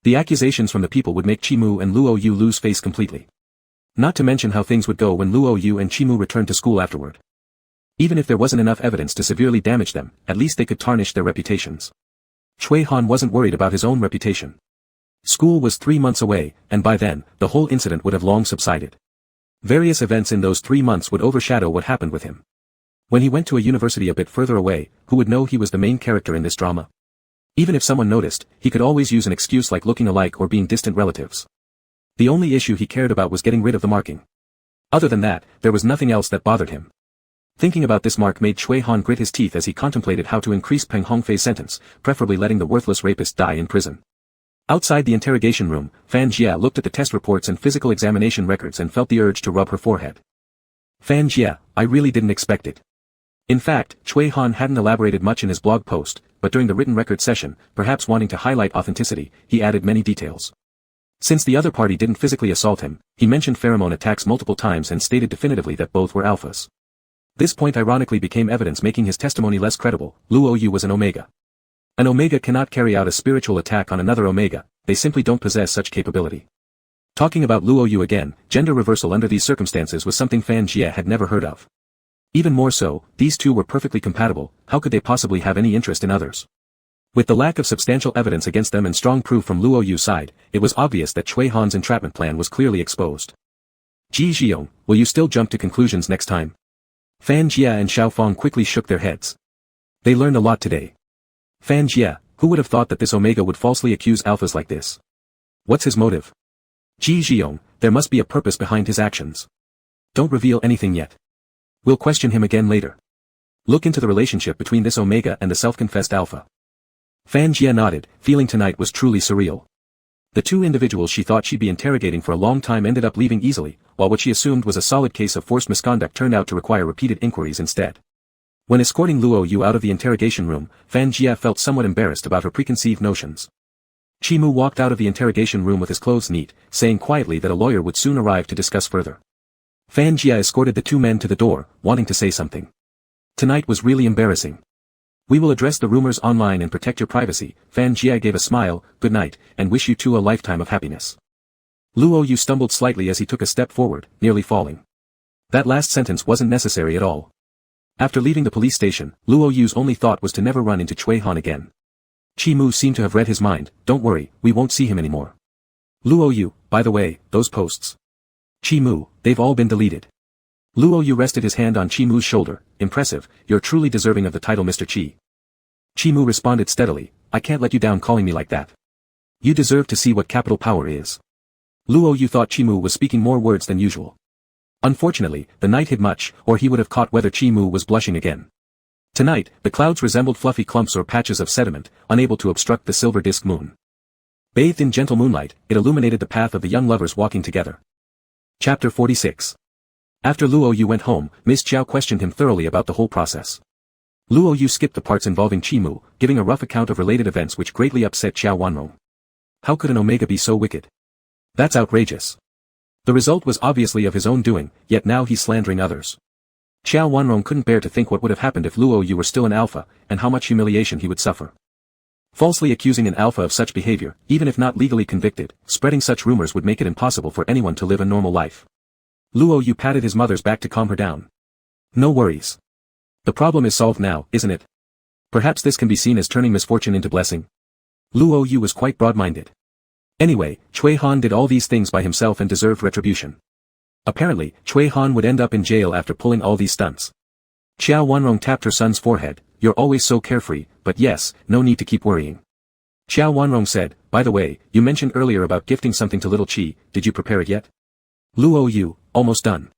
The accusations from the people would make Chimu and Luo Yu lose face completely. Not to mention how things would go when Luo Yu and Chimu returned to school afterward. Even if there wasn't enough evidence to severely damage them, at least they could tarnish their reputations. Chui Han wasn't worried about his own reputation. School was 3 months away, and by then, the whole incident would have long subsided. Various events in those 3 months would overshadow what happened with him. When he went to a university a bit further away, who would know he was the main character in this drama? Even if someone noticed, he could always use an excuse like looking alike or being distant relatives. The only issue he cared about was getting rid of the marking. Other than that, there was nothing else that bothered him. Thinking about this mark made Chui Han grit his teeth as he contemplated how to increase Peng Hongfei's sentence, preferably letting the worthless rapist die in prison. Outside the interrogation room, Fan Jia looked at the test reports and physical examination records and felt the urge to rub her forehead. Fan Jia, I really didn't expect it. In fact, Chui Han hadn't elaborated much in his blog post, but during the written record session, perhaps wanting to highlight authenticity, he added many details. Since the other party didn't physically assault him, he mentioned pheromone attacks multiple times and stated definitively that both were alphas. This point ironically became evidence making his testimony less credible. Luo Yu was an omega. An omega cannot carry out a spiritual attack on another omega, they simply don't possess such capability. Talking about Luo Yu again, gender reversal under these circumstances was something Fan Jia had never heard of. Even more so, these two were perfectly compatible, how could they possibly have any interest in others? With the lack of substantial evidence against them and strong proof from Luo Yu's side, it was obvious that Chui Han's entrapment plan was clearly exposed. Ji Xiong, will you still jump to conclusions next time? Fan Jia and Xiao Fong quickly shook their heads. They learned a lot today. Fan Jia, who would have thought that this omega would falsely accuse alphas like this? What's his motive? Ji Xiong, there must be a purpose behind his actions. Don't reveal anything yet. We'll question him again later. Look into the relationship between this omega and the self-confessed alpha. Fan Jia nodded, feeling tonight was truly surreal. The two individuals she thought she'd be interrogating for a long time ended up leaving easily, while what she assumed was a solid case of forced misconduct turned out to require repeated inquiries instead. When escorting Luo Yu out of the interrogation room, Fan Jia felt somewhat embarrassed about her preconceived notions. Chi Mu walked out of the interrogation room with his clothes neat, saying quietly that a lawyer would soon arrive to discuss further. Fan Jia escorted the two men to the door, wanting to say something. Tonight was really embarrassing. We will address the rumors online and protect your privacy. Fan Jia gave a smile, good night, and wish you two a lifetime of happiness. Luo Yu stumbled slightly as he took a step forward, nearly falling. That last sentence wasn't necessary at all. After leaving the police station, Luo Yu's only thought was to never run into Chui Han again. Chi Mu seemed to have read his mind, don't worry, we won't see him anymore. Luo Yu, by the way, those posts. Chi Mu, they've all been deleted. Luo Yu rested his hand on Chi Mu's shoulder, impressive, you're truly deserving of the title Mr. Chi. Chi Mu responded steadily, I can't let you down calling me like that. You deserve to see what capital power is. Luo Yu thought Chi Mu was speaking more words than usual. Unfortunately, the night hid much, or he would have caught whether Chi Mu was blushing again. Tonight, the clouds resembled fluffy clumps or patches of sediment, unable to obstruct the silver disk moon. Bathed in gentle moonlight, it illuminated the path of the young lovers walking together. Chapter 46. After Luo Yu went home, Ms. Zhao questioned him thoroughly about the whole process. Luo Yu skipped the parts involving Chi Mu, giving a rough account of related events which greatly upset Xiao Wanrong. How could an omega be so wicked? That's outrageous. The result was obviously of his own doing, yet now he's slandering others. Xiao Wanrong couldn't bear to think what would have happened if Luo Yu were still an alpha, and how much humiliation he would suffer. Falsely accusing an alpha of such behavior, even if not legally convicted, spreading such rumors would make it impossible for anyone to live a normal life. Luo Yu patted his mother's back to calm her down. No worries. The problem is solved now, isn't it? Perhaps this can be seen as turning misfortune into blessing. Luo Yu was quite broad-minded. Anyway, Chui Han did all these things by himself and deserved retribution. Apparently, Chui Han would end up in jail after pulling all these stunts. Xiao Wanrong tapped her son's forehead, you're always so carefree, but yes, no need to keep worrying. Xiao Wanrong said, by the way, you mentioned earlier about gifting something to little Chi, did you prepare it yet? Luo Yu, almost done.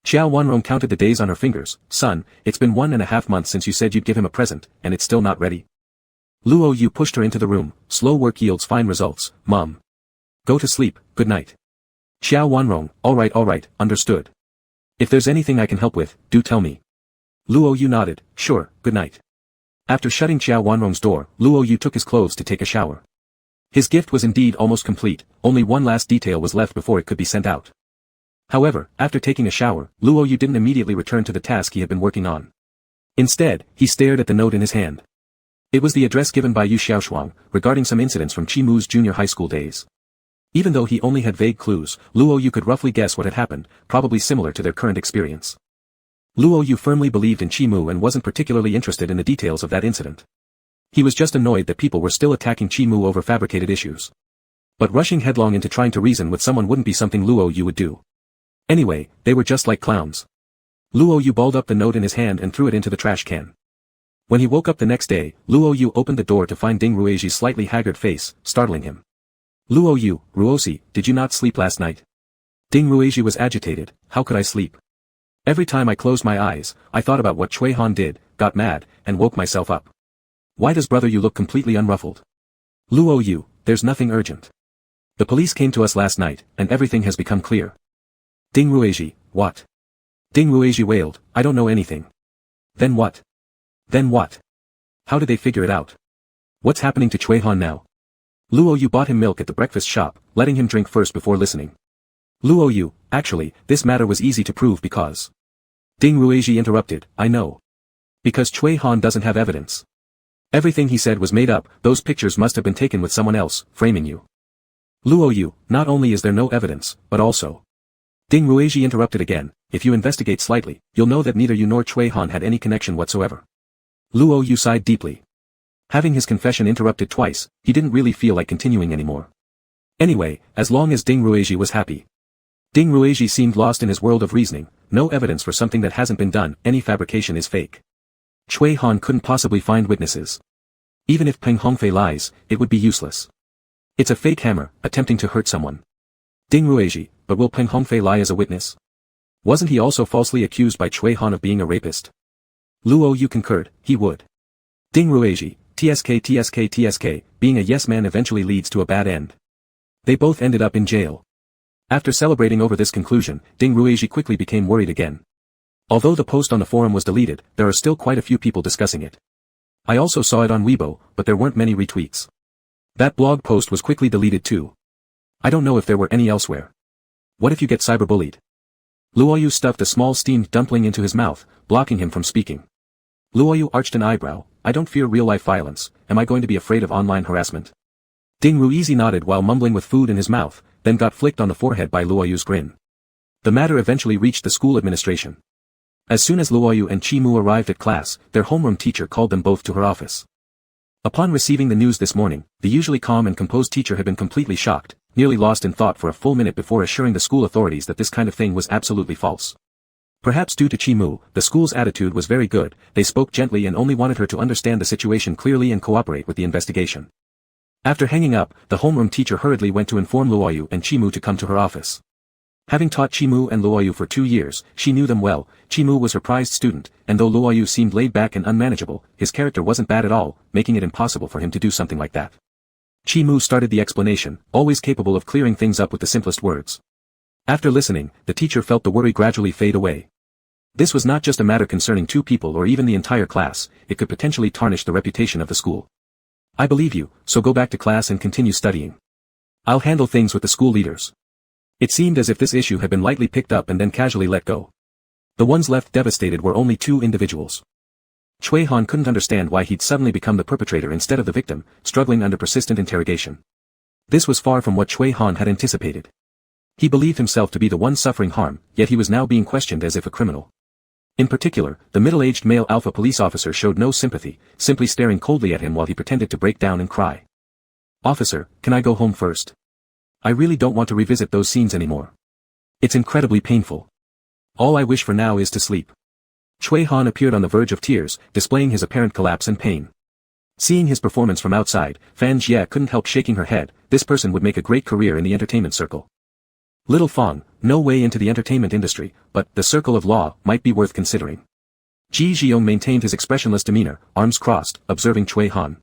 Xiao Wanrong counted the days on her fingers, son, it's been 1.5 months since you said you'd give him a present, and it's still not ready. Luo Yu pushed her into the room, slow work yields fine results, mom. Go to sleep, good night. Xiao Wanrong, alright, understood. If there's anything I can help with, do tell me. Luo Yu nodded, sure, good night. After shutting Xiao Wanrong's door, Luo Yu took his clothes to take a shower. His gift was indeed almost complete, only one last detail was left before it could be sent out. However, after taking a shower, Luo Yu didn't immediately return to the task he had been working on. Instead, he stared at the note in his hand. It was the address given by Yu Xiaoshuang, regarding some incidents from Chi Mu's junior high school days. Even though he only had vague clues, Luo Yu could roughly guess what had happened, probably similar to their current experience. Luo Yu firmly believed in Chi Mu and wasn't particularly interested in the details of that incident. He was just annoyed that people were still attacking Chi Mu over fabricated issues. But rushing headlong into trying to reason with someone wouldn't be something Luo Yu would do. Anyway, they were just like clowns. Luo Yu balled up the note in his hand and threw it into the trash can. When he woke up the next day, Luo Yu opened the door to find Ding Ruiji's slightly haggard face, startling him. Luo Yu, Ruosi, did you not sleep last night? Ding Ruiji was agitated. How could I sleep? Every time I closed my eyes, I thought about what Cui Han did, got mad, and woke myself up. Why does brother you look completely unruffled? Luo Yu, there's nothing urgent. The police came to us last night, and everything has become clear. Ding Ruiji, what? Ding Ruiji wailed, I don't know anything. Then what? Then what? How did they figure it out? What's happening to Cui Han now? Luo Yu bought him milk at the breakfast shop, letting him drink first before listening. Luo Yu, actually, this matter was easy to prove because... Ding Ruiji interrupted, I know. Because Cui Han doesn't have evidence. Everything he said was made up, those pictures must have been taken with someone else, framing you. Luo Yu, not only is there no evidence, but also... Ding Ruiji interrupted again, if you investigate slightly, you'll know that neither you nor Cui Han had any connection whatsoever. Luo Yu sighed deeply. Having his confession interrupted twice, he didn't really feel like continuing anymore. Anyway, as long as Ding Ruiji was happy. Ding Ruiji seemed lost in his world of reasoning, no evidence for something that hasn't been done, any fabrication is fake. Cui Han couldn't possibly find witnesses. Even if Peng Hongfei lies, it would be useless. It's a fake hammer, attempting to hurt someone. Ding Ruiji, but will Peng Hongfei lie as a witness? Wasn't he also falsely accused by Cui Han of being a rapist? Luo Yu concurred, he would. Ding Ruiji, TSK, being a yes man eventually leads to a bad end. They both ended up in jail. After celebrating over this conclusion, Ding Ruiji quickly became worried again. Although the post on the forum was deleted, there are still quite a few people discussing it. I also saw it on Weibo, but there weren't many retweets. That blog post was quickly deleted too. I don't know if there were any elsewhere. What if you get cyberbullied? Luo Yu stuffed a small steamed dumpling into his mouth, blocking him from speaking. Luo Yu arched an eyebrow, I don't fear real-life violence, am I going to be afraid of online harassment? Ding Ruiji nodded while mumbling with food in his mouth, then got flicked on the forehead by Luo Yu's grin. The matter eventually reached the school administration. As soon as Luo Yu and Chi Mu arrived at class, their homeroom teacher called them both to her office. Upon receiving the news this morning, the usually calm and composed teacher had been completely shocked, nearly lost in thought for a full minute before assuring the school authorities that this kind of thing was absolutely false. Perhaps due to Chi Mu, the school's attitude was very good, they spoke gently and only wanted her to understand the situation clearly and cooperate with the investigation. After hanging up, the homeroom teacher hurriedly went to inform Luo Yu and Chi Mu to come to her office. Having taught Chi Mu and Luo Yu for 2 years, she knew them well. Chi Mu was her prized student, and though Luo Yu seemed laid back and unmanageable, his character wasn't bad at all, making it impossible for him to do something like that. Chi Mu started the explanation, always capable of clearing things up with the simplest words. After listening, the teacher felt the worry gradually fade away. This was not just a matter concerning 2 people or even the entire class, it could potentially tarnish the reputation of the school. I believe you, so go back to class and continue studying. I'll handle things with the school leaders. It seemed as if this issue had been lightly picked up and then casually let go. The ones left devastated were only 2 individuals. Cui Han couldn't understand why he'd suddenly become the perpetrator instead of the victim, struggling under persistent interrogation. This was far from what Cui Han had anticipated. He believed himself to be the one suffering harm, yet he was now being questioned as if a criminal. In particular, the middle-aged male alpha police officer showed no sympathy, simply staring coldly at him while he pretended to break down and cry. Officer, can I go home first? I really don't want to revisit those scenes anymore. It's incredibly painful. All I wish for now is to sleep. Cui Han appeared on the verge of tears, displaying his apparent collapse and pain. Seeing his performance from outside, Fan Jie couldn't help shaking her head, this person would make a great career in the entertainment circle. Little Fong, no way into the entertainment industry, but the circle of law might be worth considering. Ji Jiong maintained his expressionless demeanor, arms crossed, observing Cui Han.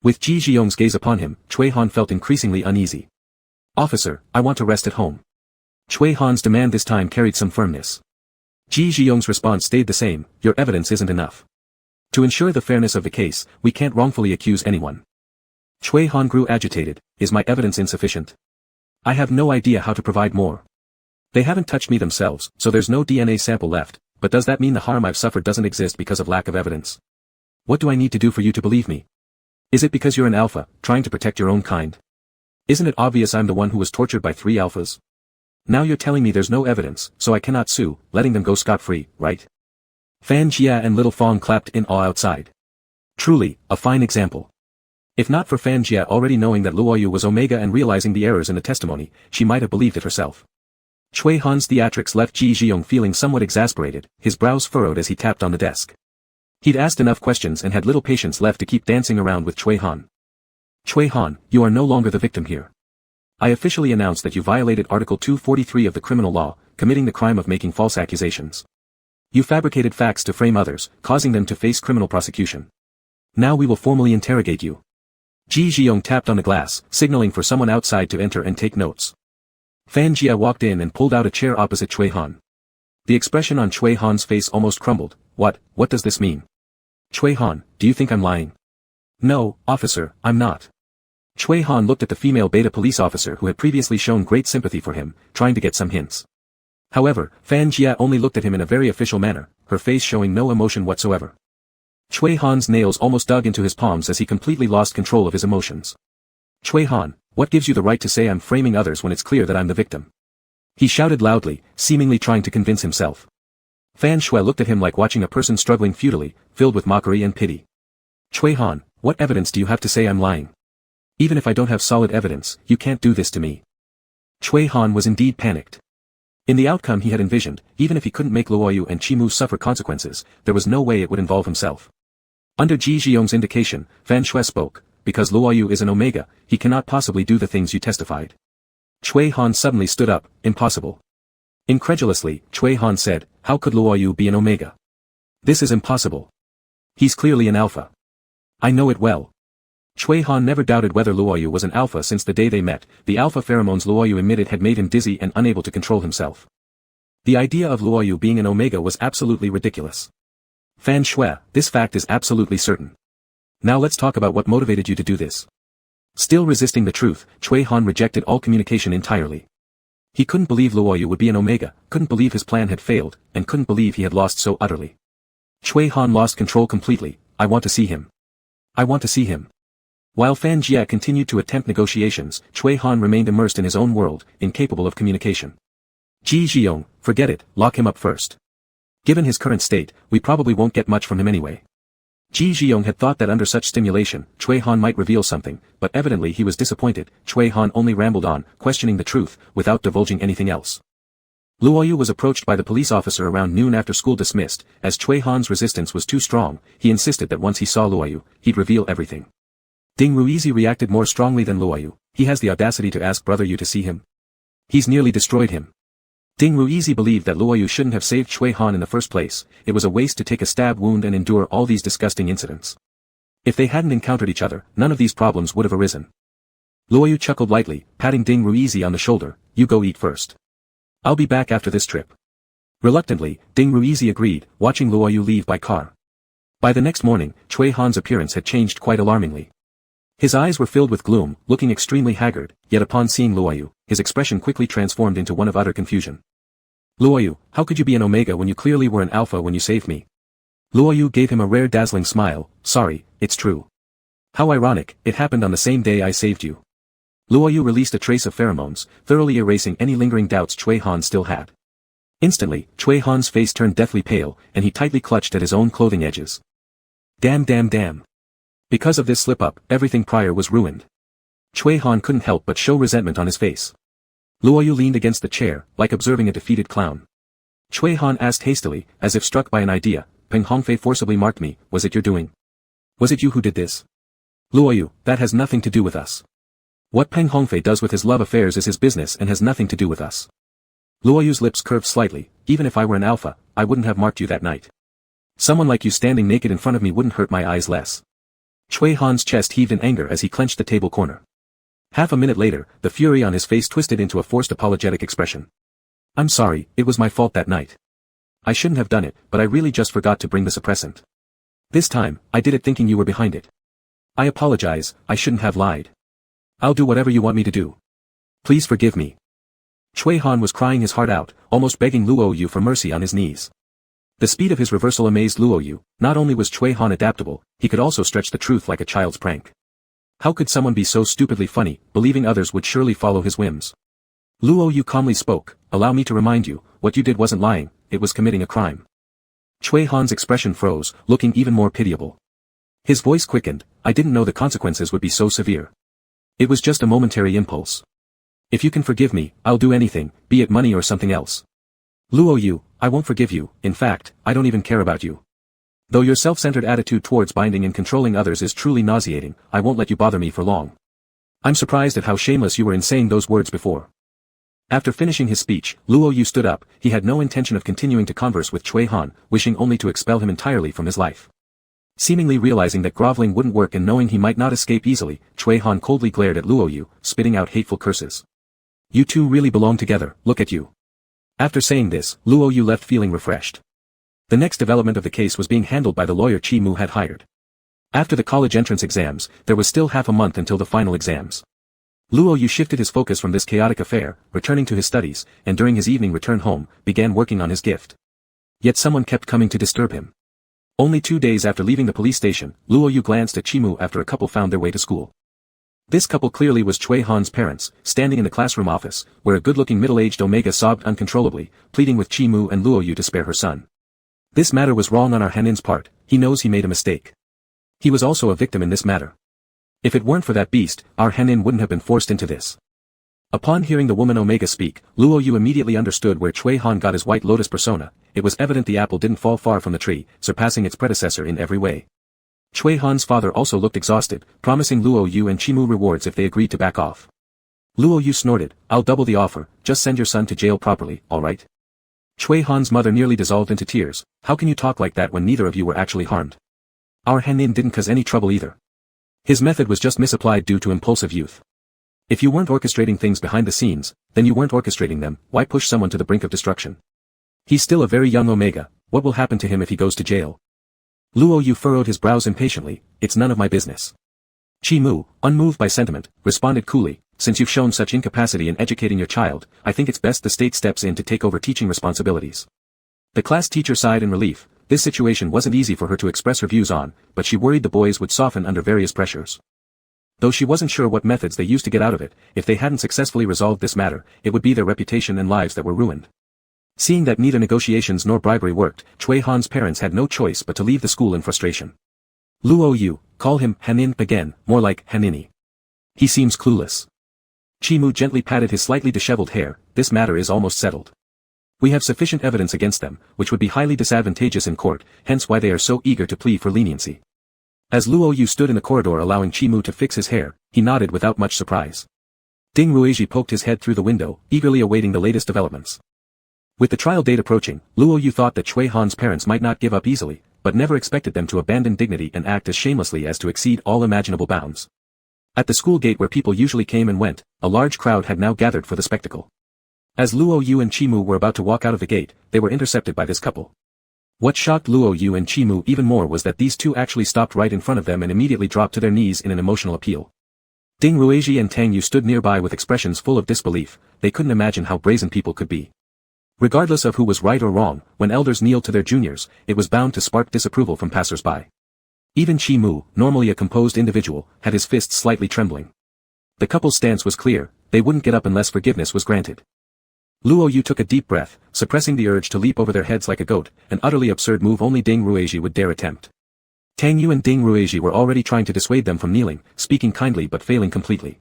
With Ji Jiong's gaze upon him, Cui Han felt increasingly uneasy. Officer, I want to rest at home. Cui Han's demand this time carried some firmness. Ji Jiong's response stayed the same, your evidence isn't enough. To ensure the fairness of the case, we can't wrongfully accuse anyone. Cui Han grew agitated, is my evidence insufficient? I have no idea how to provide more. They haven't touched me themselves, so there's no DNA sample left, but does that mean the harm I've suffered doesn't exist because of lack of evidence? What do I need to do for you to believe me? Is it because you're an alpha, trying to protect your own kind? Isn't it obvious I'm the one who was tortured by 3 alphas? Now you're telling me there's no evidence, so I cannot sue, letting them go scot-free, right? Fan Jia and Little Fong clapped in awe outside. Truly, a fine example. If not for Fan Jia already knowing that Luo Yu was Omega and realizing the errors in the testimony, she might have believed it herself. Chui Han's theatrics left Ji Zhiyong feeling somewhat exasperated, his brows furrowed as he tapped on the desk. He'd asked enough questions and had little patience left to keep dancing around with Chui Han. Chui Han, you are no longer the victim here. I officially announce that you violated Article 243 of the criminal law, committing the crime of making false accusations. You fabricated facts to frame others, causing them to face criminal prosecution. Now we will formally interrogate you. Ji Zhiyong tapped on the glass, signaling for someone outside to enter and take notes. Fan Jia walked in and pulled out a chair opposite Chui Han. The expression on Chui Han's face almost crumbled. What does this mean? Chui Han, do you think I'm lying? No, officer, I'm not. Chui Han looked at the female beta police officer who had previously shown great sympathy for him, trying to get some hints. However, Fan Jia only looked at him in a very official manner, her face showing no emotion whatsoever. Chui Han's nails almost dug into his palms as he completely lost control of his emotions. Chui Han, what gives you the right to say I'm framing others when it's clear that I'm the victim? He shouted loudly, seemingly trying to convince himself. Fan Shui looked at him like watching a person struggling futilely, filled with mockery and pity. Chui Han, what evidence do you have to say I'm lying? Even if I don't have solid evidence, you can't do this to me. Chui Han was indeed panicked. In the outcome he had envisioned, even if he couldn't make Luoyu and Chimu suffer consequences, there was no way it would involve himself. Under Ji Zhiyong's indication, Fan Shui spoke, because Luoyu is an Omega, he cannot possibly do the things you testified. Chui Han suddenly stood up, impossible. Incredulously, Chui Han said, how could Luoyu be an Omega? This is impossible. He's clearly an Alpha. I know it well. Chui Han never doubted whether Luoyu was an Alpha since the day they met. The Alpha pheromones Luoyu emitted had made him dizzy and unable to control himself. The idea of Luoyu being an Omega was absolutely ridiculous. Fan Shui, this fact is absolutely certain. Now let's talk about what motivated you to do this. Still resisting the truth, Chui Han rejected all communication entirely. He couldn't believe Luoyu would be an Omega, couldn't believe his plan had failed, and couldn't believe he had lost so utterly. Chui Han lost control completely. I want to see him. I want to see him. While Fan Jia continued to attempt negotiations, Chui Han remained immersed in his own world, incapable of communication. Ji Zhiyong, forget it, lock him up first. Given his current state, we probably won't get much from him anyway. Ji Zhiyong had thought that under such stimulation, Chui Han might reveal something, but evidently he was disappointed. Chui Han only rambled on, questioning the truth, without divulging anything else. Luoyu was approached by the police officer around noon after school dismissed. As Chui Han's resistance was too strong, he insisted that once he saw Luoyu, he'd reveal everything. Ding Ruizi reacted more strongly than Luoyu. He has the audacity to ask Brother Yu to see him. He's nearly destroyed him. Ding Ruizi believed that Luoyu shouldn't have saved Chui Han in the first place. It was a waste to take a stab wound and endure all these disgusting incidents. If they hadn't encountered each other, none of these problems would have arisen. Luoyu chuckled lightly, patting Ding Ruizi on the shoulder. You go eat first. I'll be back after this trip. Reluctantly, Ding Ruizi agreed, watching Luoyu leave by car. By the next morning, Chui Han's appearance had changed quite alarmingly. His eyes were filled with gloom, looking extremely haggard, yet upon seeing Luoyu, his expression quickly transformed into one of utter confusion. Luoyu, how could you be an Omega when you clearly were an Alpha when you saved me? Luoyu gave him a rare dazzling smile. Sorry, it's true. How ironic, it happened on the same day I saved you. Luoyu released a trace of pheromones, thoroughly erasing any lingering doubts Chui Han still had. Instantly, Chui Han's face turned deathly pale, and he tightly clutched at his own clothing edges. Damn. Because of this slip-up, everything prior was ruined. Chui Han couldn't help but show resentment on his face. Luoyu leaned against the chair, like observing a defeated clown. Chui Han asked hastily, as if struck by an idea, Peng Hongfei forcibly marked me, was it your doing? Was it you who did this? Luoyu, that has nothing to do with us. What Peng Hongfei does with his love affairs is his business and has nothing to do with us. Luoyu's lips curved slightly. Even if I were an Alpha, I wouldn't have marked you that night. Someone like you standing naked in front of me wouldn't hurt my eyes less. Chui Han's chest heaved in anger as he clenched the table corner. Half a minute later, the fury on his face twisted into a forced apologetic expression. I'm sorry, it was my fault that night. I shouldn't have done it, but I really just forgot to bring the suppressant. This time, I did it thinking you were behind it. I apologize, I shouldn't have lied. I'll do whatever you want me to do. Please forgive me. Chui Han was crying his heart out, almost begging Luoyu for mercy on his knees. The speed of his reversal amazed Luoyu. Not only was Chui Han adaptable, he could also stretch the truth like a child's prank. How could someone be so stupidly funny, believing others would surely follow his whims? Luoyu calmly spoke, allow me to remind you, what you did wasn't lying, it was committing a crime. Chui Han's expression froze, looking even more pitiable. His voice quickened, I didn't know the consequences would be so severe. It was just a momentary impulse. If you can forgive me, I'll do anything, be it money or something else. Luo Yu, I won't forgive you, in fact, I don't even care about you. Though your self-centered attitude towards binding and controlling others is truly nauseating, I won't let you bother me for long. I'm surprised at how shameless you were in saying those words before. After finishing his speech, Luo Yu stood up. He had no intention of continuing to converse with Cui Han, wishing only to expel him entirely from his life. Seemingly realizing that groveling wouldn't work and knowing he might not escape easily, Cui Han coldly glared at Luo Yu, spitting out hateful curses. You two really belong together, look at you. After saying this, Luo Yu left feeling refreshed. The next development of the case was being handled by the lawyer Chi Mu had hired. After the college entrance exams, there was still half a month until the final exams. Luo Yu shifted his focus from this chaotic affair, returning to his studies, and during his evening return home, began working on his gift. Yet someone kept coming to disturb him. Only 2 days after leaving the police station, Luo Yu glanced at Chi Mu after a couple found their way to school. This couple clearly was Cui Han's parents, standing in the classroom office, where a good-looking middle-aged Omega sobbed uncontrollably, pleading with Chi Mu and Luo Yu to spare her son. This matter was wrong on our Hanin's part, he knows he made a mistake. He was also a victim in this matter. If it weren't for that beast, our Hanin wouldn't have been forced into this. Upon hearing the woman Omega speak, Luo Yu immediately understood where Cui Han got his White Lotus persona. It was evident the apple didn't fall far from the tree, surpassing its predecessor in every way. Cui Han's father also looked exhausted, promising Luo Yu and Chi Mu rewards if they agreed to back off. Luo Yu snorted, I'll double the offer, just send your son to jail properly, alright? Cui Han's mother nearly dissolved into tears. How can you talk like that when neither of you were actually harmed? Our Hanin didn't cause any trouble either. His method was just misapplied due to impulsive youth. If you weren't orchestrating things behind the scenes, then you weren't orchestrating them. Why push someone to the brink of destruction? He's still a very young Omega. What will happen to him if he goes to jail? Luo Yu furrowed his brows impatiently. It's none of my business. Chi Mu, unmoved by sentiment, responded coolly, since you've shown such incapacity in educating your child, I think it's best the state steps in to take over teaching responsibilities. The class teacher sighed in relief. This situation wasn't easy for her to express her views on, but she worried the boys would soften under various pressures. Though she wasn't sure what methods they used to get out of it, if they hadn't successfully resolved this matter, it would be their reputation and lives that were ruined. Seeing that neither negotiations nor bribery worked, Cui Han's parents had no choice but to leave the school in frustration. Luo Yu, call him Hanin again, more like Hanini. He seems clueless. Chi Mu gently patted his slightly disheveled hair. This matter is almost settled. We have sufficient evidence against them, which would be highly disadvantageous in court, hence why they are so eager to plead for leniency. As Luo Yu stood in the corridor allowing Chi Mu to fix his hair, he nodded without much surprise. Ding Ruizhi poked his head through the window, eagerly awaiting the latest developments. With the trial date approaching, Luo Yu thought that Cui Han's parents might not give up easily, but never expected them to abandon dignity and act as shamelessly as to exceed all imaginable bounds. At the school gate where people usually came and went, a large crowd had now gathered for the spectacle. As Luo Yu and Chi Mu were about to walk out of the gate, they were intercepted by this couple. What shocked Luo Yu and Chi Mu even more was that these two actually stopped right in front of them and immediately dropped to their knees in an emotional appeal. Ding Ruizhi and Tang Yu stood nearby with expressions full of disbelief. They couldn't imagine how brazen people could be. Regardless of who was right or wrong, when elders kneeled to their juniors, it was bound to spark disapproval from passers-by. Even Chi Mu, normally a composed individual, had his fists slightly trembling. The couple's stance was clear, they wouldn't get up unless forgiveness was granted. Luo Yu took a deep breath, suppressing the urge to leap over their heads like a goat, an utterly absurd move only Ding Ruizhi would dare attempt. Tang Yu and Ding Ruizhi were already trying to dissuade them from kneeling, speaking kindly but failing completely.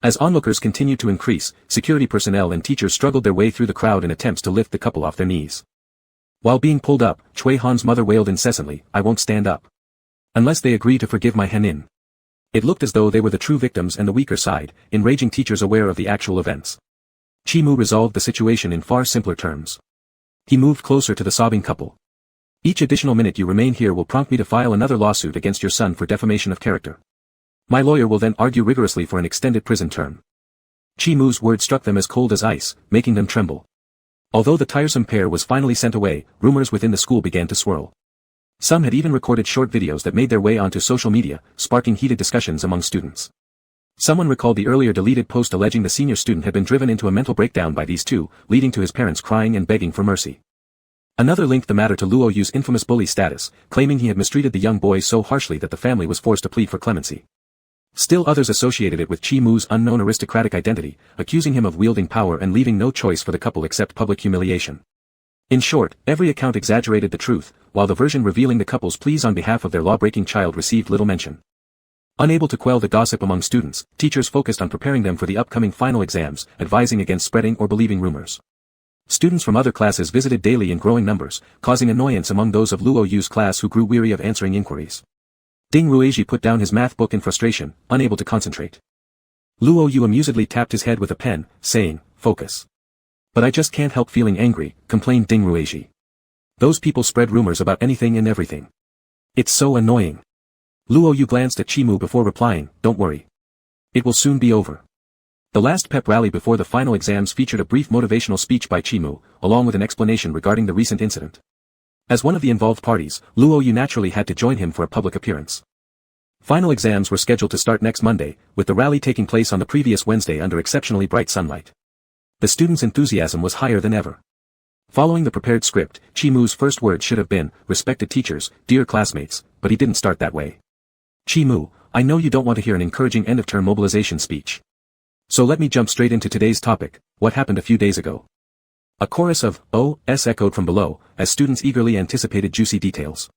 As onlookers continued to increase, security personnel and teachers struggled their way through the crowd in attempts to lift the couple off their knees. While being pulled up, Cui Han's mother wailed incessantly, I won't stand up. Unless they agree to forgive my Hanin. It looked as though they were the true victims and the weaker side, enraging teachers aware of the actual events. Chi Mu resolved the situation in far simpler terms. He moved closer to the sobbing couple. Each additional minute you remain here will prompt me to file another lawsuit against your son for defamation of character. My lawyer will then argue rigorously for an extended prison term. Chi Mu's words struck them as cold as ice, making them tremble. Although the tiresome pair was finally sent away, rumors within the school began to swirl. Some had even recorded short videos that made their way onto social media, sparking heated discussions among students. Someone recalled the earlier deleted post alleging the senior student had been driven into a mental breakdown by these two, leading to his parents crying and begging for mercy. Another linked the matter to Luo Yu's infamous bully status, claiming he had mistreated the young boy so harshly that the family was forced to plead for clemency. Still others associated it with Chi Mu's unknown aristocratic identity, accusing him of wielding power and leaving no choice for the couple except public humiliation. In short, every account exaggerated the truth, while the version revealing the couple's pleas on behalf of their law-breaking child received little mention. Unable to quell the gossip among students, teachers focused on preparing them for the upcoming final exams, advising against spreading or believing rumors. Students from other classes visited daily in growing numbers, causing annoyance among those of Luo Yu's class who grew weary of answering inquiries. Ding Ruizhi put down his math book in frustration, unable to concentrate. Luo Yu amusedly tapped his head with a pen, saying, "Focus." "But I just can't help feeling angry," complained Ding Ruizhi. "Those people spread rumors about anything and everything. It's so annoying." Luo Yu glanced at Chimu before replying, "Don't worry. It will soon be over." The last pep rally before the final exams featured a brief motivational speech by Chimu, along with an explanation regarding the recent incident. As one of the involved parties, Luo Yu naturally had to join him for a public appearance. Final exams were scheduled to start next Monday, with the rally taking place on the previous Wednesday under exceptionally bright sunlight. The students' enthusiasm was higher than ever. Following the prepared script, Chimu's first words should have been, "Respected teachers, dear classmates," but he didn't start that way. "Chimu, I know you don't want to hear an encouraging end-of-term mobilization speech. So let me jump straight into today's topic, what happened a few days ago." A chorus of "Oh"s echoed from below, as students eagerly anticipated juicy details.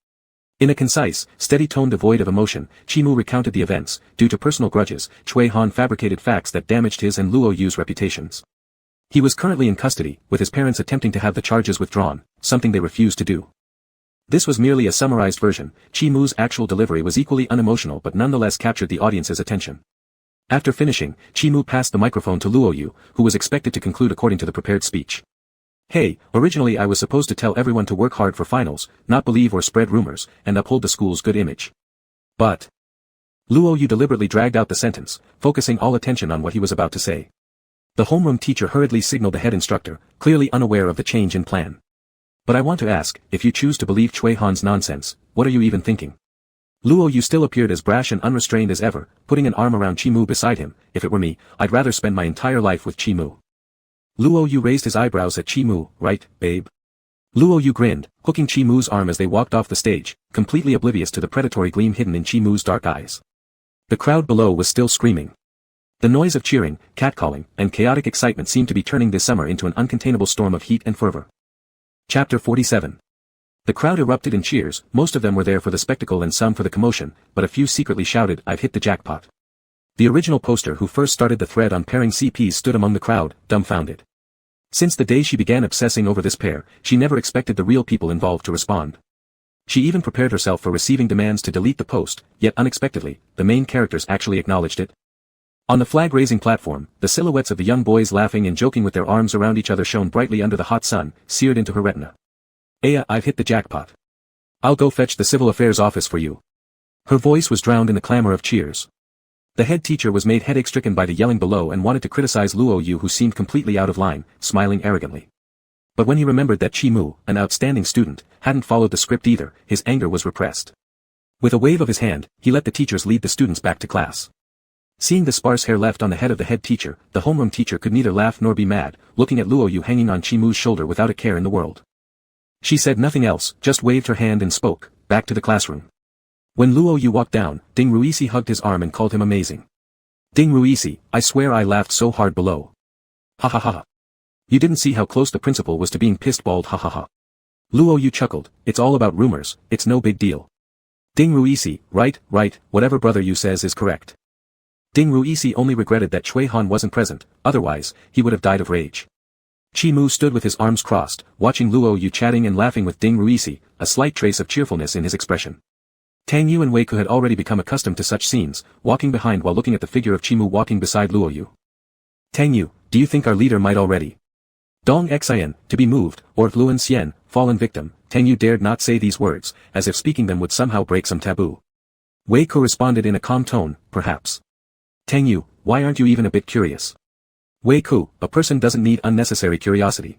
In a concise, steady tone devoid of emotion, Chimu recounted the events. Due to personal grudges, Chui Han fabricated facts that damaged his and Luo Yu's reputations. He was currently in custody, with his parents attempting to have the charges withdrawn, something they refused to do. This was merely a summarized version. Chimu's actual delivery was equally unemotional but nonetheless captured the audience's attention. After finishing, Chimu passed the microphone to Luo Yu, who was expected to conclude according to the prepared speech. "Hey, originally I was supposed to tell everyone to work hard for finals, not believe or spread rumors, and uphold the school's good image. But..." Luo Yu deliberately dragged out the sentence, focusing all attention on what he was about to say. The homeroom teacher hurriedly signaled the head instructor, clearly unaware of the change in plan. "But I want to ask, if you choose to believe Chui Han's nonsense, what are you even thinking?" Luo Yu still appeared as brash and unrestrained as ever, putting an arm around Chimu beside him. "If it were me, I'd rather spend my entire life with Chimu." Luo Yu raised his eyebrows at Chimu, "Right, babe?" Luo Yu grinned, hooking Chimu's arm as they walked off the stage, completely oblivious to the predatory gleam hidden in Chimu's dark eyes. The crowd below was still screaming. The noise of cheering, catcalling, and chaotic excitement seemed to be turning this summer into an uncontainable storm of heat and fervor. Chapter 47. The crowd erupted in cheers. Most of them were there for the spectacle and some for the commotion, but a few secretly shouted, "I've hit the jackpot." The original poster who first started the thread on pairing CPs stood among the crowd, dumbfounded. Since the day she began obsessing over this pair, she never expected the real people involved to respond. She even prepared herself for receiving demands to delete the post, yet unexpectedly, the main characters actually acknowledged it. On the flag-raising platform, the silhouettes of the young boys laughing and joking with their arms around each other shone brightly under the hot sun, seared into her retina. "Aya, I've hit the jackpot. I'll go fetch the civil affairs office for you." Her voice was drowned in the clamor of cheers. The head teacher was made headache-stricken by the yelling below and wanted to criticize Luo Yu, who seemed completely out of line, smiling arrogantly. But when he remembered that Chimu, an outstanding student, hadn't followed the script either, his anger was repressed. With a wave of his hand, he let the teachers lead the students back to class. Seeing the sparse hair left on the head of the head teacher, the homeroom teacher could neither laugh nor be mad, looking at Luo Yu hanging on Chimu's shoulder without a care in the world. She said nothing else, just waved her hand and spoke, "Back to the classroom." When Luo Yu walked down, Ding Ruisi hugged his arm and called him amazing. "Ding Ruisi, I swear I laughed so hard below. Ha ha ha. You didn't see how close the principal was to being pissed bald, ha ha ha." Luo Yu chuckled, "It's all about rumors, it's no big deal." Ding Ruisi, right, whatever brother Yu says is correct." Ding Ruisi only regretted that Chui Han wasn't present, otherwise, he would have died of rage. Chimu stood with his arms crossed, watching Luo Yu chatting and laughing with Ding Ruisi, a slight trace of cheerfulness in his expression. Tang Yu and Wei Ku had already become accustomed to such scenes, walking behind while looking at the figure of Chimu walking beside Luo Yu. "Tang Yu, do you think our leader might already Dong Xian, to be moved, or if Luan Xian, fallen victim?" Tang Yu dared not say these words, as if speaking them would somehow break some taboo. Wei Ku responded in a calm tone, "Perhaps." "Tang Yu, why aren't you even a bit curious?" "Wei Ku, a person doesn't need unnecessary curiosity.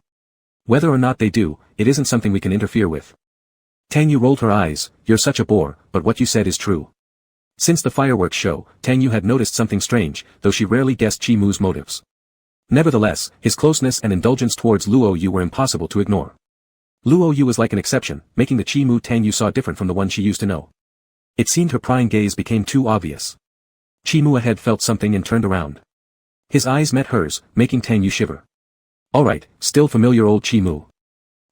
Whether or not they do, it isn't something we can interfere with." Tang Yu rolled her eyes, "You're such a bore, but what you said is true." Since the fireworks show, Tang Yu had noticed something strange, though she rarely guessed Chimu's motives. Nevertheless, his closeness and indulgence towards Luo Yu were impossible to ignore. Luo Yu was like an exception, making the Chimu Tang Yu saw different from the one she used to know. It seemed her prying gaze became too obvious. Chimu ahead felt something and turned around. His eyes met hers, making Tang Yu shiver. Alright, still familiar old Chimu.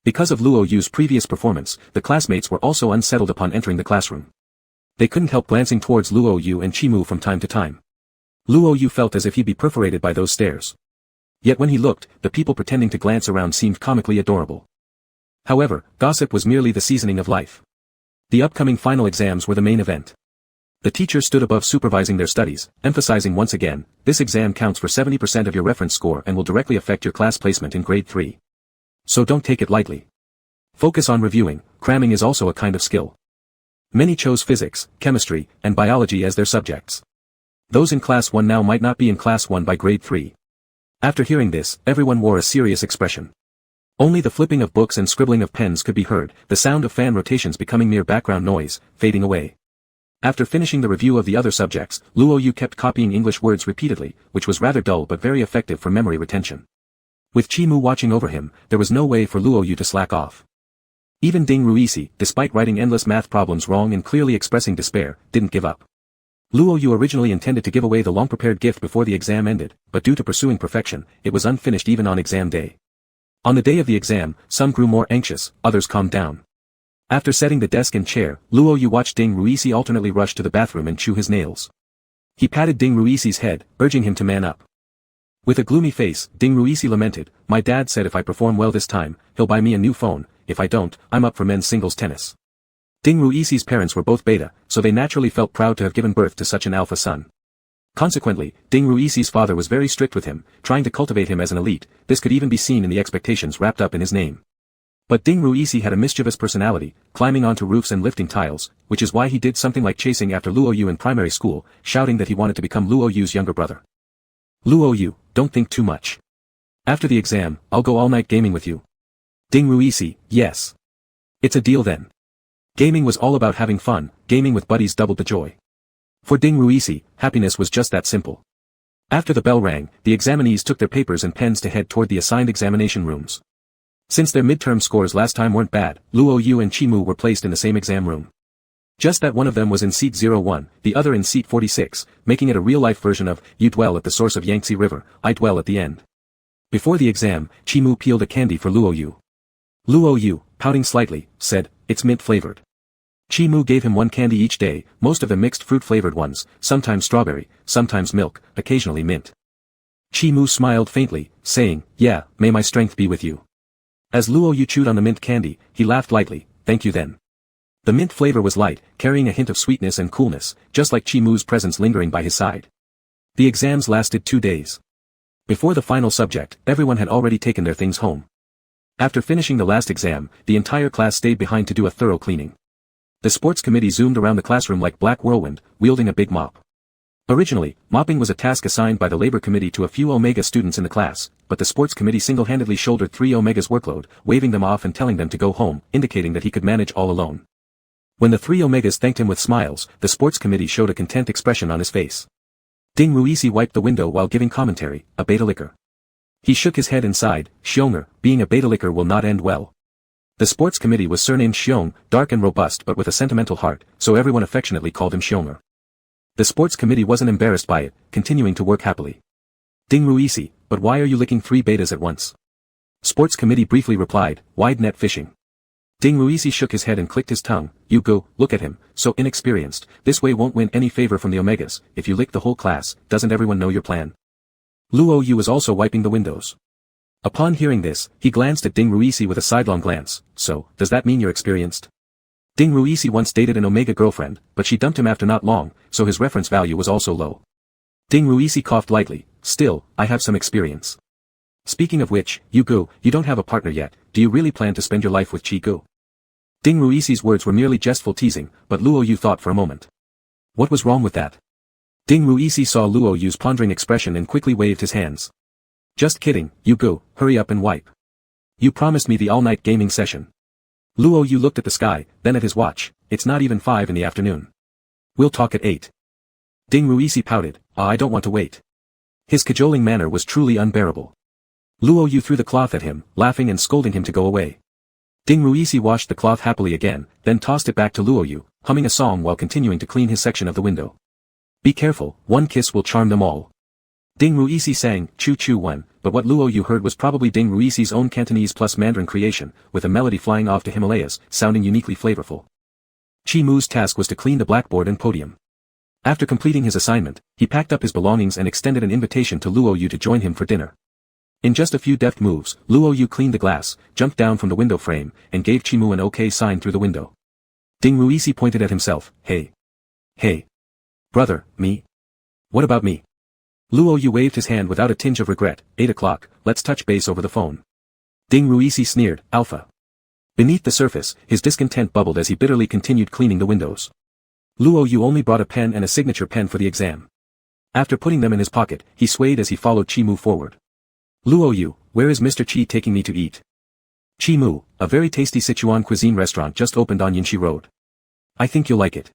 Because of Luo Yu's previous performance, the classmates were also unsettled upon entering the classroom. They couldn't help glancing towards Luo Yu and Chi Mu from time to time. Luo Yu felt as if he'd be perforated by those stares. Yet when he looked, the people pretending to glance around seemed comically adorable. However, gossip was merely the seasoning of life. The upcoming final exams were the main event. The teacher stood above supervising their studies, emphasizing once again, this exam counts for 70% of your reference score and will directly affect your class placement in grade 3. So don't take it lightly. Focus on reviewing. Cramming is also a kind of skill. Many chose physics, chemistry, and biology as their subjects. Those in class 1 now might not be in class 1 by grade 3. After hearing this, everyone wore a serious expression. Only the flipping of books and scribbling of pens could be heard, the sound of fan rotations becoming mere background noise, fading away. After finishing the review of the other subjects, Luo Yu kept copying English words repeatedly, which was rather dull but very effective for memory retention. With Chi Mu watching over him, there was no way for Luo Yu to slack off. Even Ding Ruisi, despite writing endless math problems wrong and clearly expressing despair, didn't give up. Luo Yu originally intended to give away the long-prepared gift before the exam ended, but due to pursuing perfection, it was unfinished even on exam day. On the day of the exam, some grew more anxious, others calmed down. After setting the desk and chair, Luo Yu watched Ding Ruisi alternately rush to the bathroom and chew his nails. He patted Ding Ruisi's head, urging him to man up. With a gloomy face, Ding Ruisi lamented, "My dad said if I perform well this time, he'll buy me a new phone, if I don't, I'm up for men's singles tennis." Ding Ruisi's parents were both beta, so they naturally felt proud to have given birth to such an alpha son. Consequently, Ding Ruisi's father was very strict with him, trying to cultivate him as an elite. This could even be seen in the expectations wrapped up in his name. But Ding Ruisi had a mischievous personality, climbing onto roofs and lifting tiles, which is why he did something like chasing after Luo Yu in primary school, shouting that he wanted to become Luo Yu's younger brother. "Luo Yu, don't think too much. After the exam, I'll go all night gaming with you." Ding Ruisi, yes. It's a deal then. Gaming was all about having fun, gaming with buddies doubled the joy. For Ding Ruisi, happiness was just that simple. After the bell rang, the examinees took their papers and pens to head toward the assigned examination rooms. Since their midterm scores last time weren't bad, Luo Yu and Chi Mu were placed in the same exam room. Just that one of them was in seat 01, the other in seat 46, making it a real-life version of, "You dwell at the source of Yangtze River, I dwell at the end." Before the exam, Chi Mu peeled a candy for Luo Yu. Luo Yu, pouting slightly, said, "It's mint-flavored." Chi Mu gave him one candy each day, most of them mixed fruit-flavored ones, sometimes strawberry, sometimes milk, occasionally mint. Chi Mu smiled faintly, saying, "Yeah, may my strength be with you." As Luo Yu chewed on the mint candy, he laughed lightly, "Thank you then." The mint flavor was light, carrying a hint of sweetness and coolness, just like Chi Mu's presence lingering by his side. The exams lasted 2 days. Before the final subject, everyone had already taken their things home. After finishing the last exam, the entire class stayed behind to do a thorough cleaning. The sports committee zoomed around the classroom like Black Whirlwind, wielding a big mop. Originally, mopping was a task assigned by the labor committee to a few Omega students in the class, but the sports committee single-handedly shouldered 3 Omega's workload, waving them off and telling them to go home, indicating that he could manage all alone. When the 3 Omegas thanked him with smiles, the sports committee showed a content expression on his face. Ding Ruisi wiped the window while giving commentary, "A beta licker." He shook his head and sighed, "Xiong'er, being a beta licker will not end well." The sports committee was surnamed Xiong, dark and robust but with a sentimental heart, so everyone affectionately called him Xiong'er. The sports committee wasn't embarrassed by it, continuing to work happily. Ding Ruisi, "But why are you licking 3 betas at once?" Sports committee briefly replied, "Wide net fishing." Ding Ruisi shook his head and clicked his tongue, "You go, look at him, so inexperienced, this way won't win any favor from the Omegas, if you lick the whole class, doesn't everyone know your plan?" Luo Yu was also wiping the windows. Upon hearing this, he glanced at Ding Ruisi with a sidelong glance, "So, does that mean you're experienced?" Ding Ruisi once dated an Omega girlfriend, but she dumped him after not long, so his reference value was also low. Ding Ruisi coughed lightly, "Still, I have some experience. Speaking of which, you don't have a partner yet, do you really plan to spend your life with Chi Gu?" Ding Ruisi's words were merely jestful teasing, but Luo Yu thought for a moment. What was wrong with that? Ding Ruisi saw Luo Yu's pondering expression and quickly waved his hands. "Just kidding, you hurry up and wipe. You promised me the all-night gaming session." Luo Yu looked at the sky, then at his watch, "It's not even 5 in the afternoon. We'll talk at 8. Ding Ruisi pouted, "I don't want to wait." His cajoling manner was truly unbearable. Luo Yu threw the cloth at him, laughing and scolding him to go away. Ding Ruisi washed the cloth happily again, then tossed it back to Luo Yu, humming a song while continuing to clean his section of the window. "Be careful, one kiss will charm them all." Ding Ruisi sang, "Choo Choo One," but what Luo Yu heard was probably Ding Ruisi's own Cantonese plus Mandarin creation, with a melody flying off to Himalayas, sounding uniquely flavorful. Chi Mu's task was to clean the blackboard and podium. After completing his assignment, he packed up his belongings and extended an invitation to Luo Yu to join him for dinner. In just a few deft moves, Luo Yu cleaned the glass, jumped down from the window frame, and gave Chi Mu an OK sign through the window. Ding Ruisi pointed at himself. Hey. Hey. Brother, me? What about me? Luo Yu waved his hand without a tinge of regret. 8 o'clock, let's touch base over the phone. Ding Ruisi sneered. Alpha. Beneath the surface, his discontent bubbled as he bitterly continued cleaning the windows. Luo Yu only brought a pen and a signature pen for the exam. After putting them in his pocket, he swayed as he followed Chi Mu forward. Luo Yu, where is Mr. Chi taking me to eat? Chi Mu, a very tasty Sichuan cuisine restaurant just opened on Yinshi Road. I think you'll like it.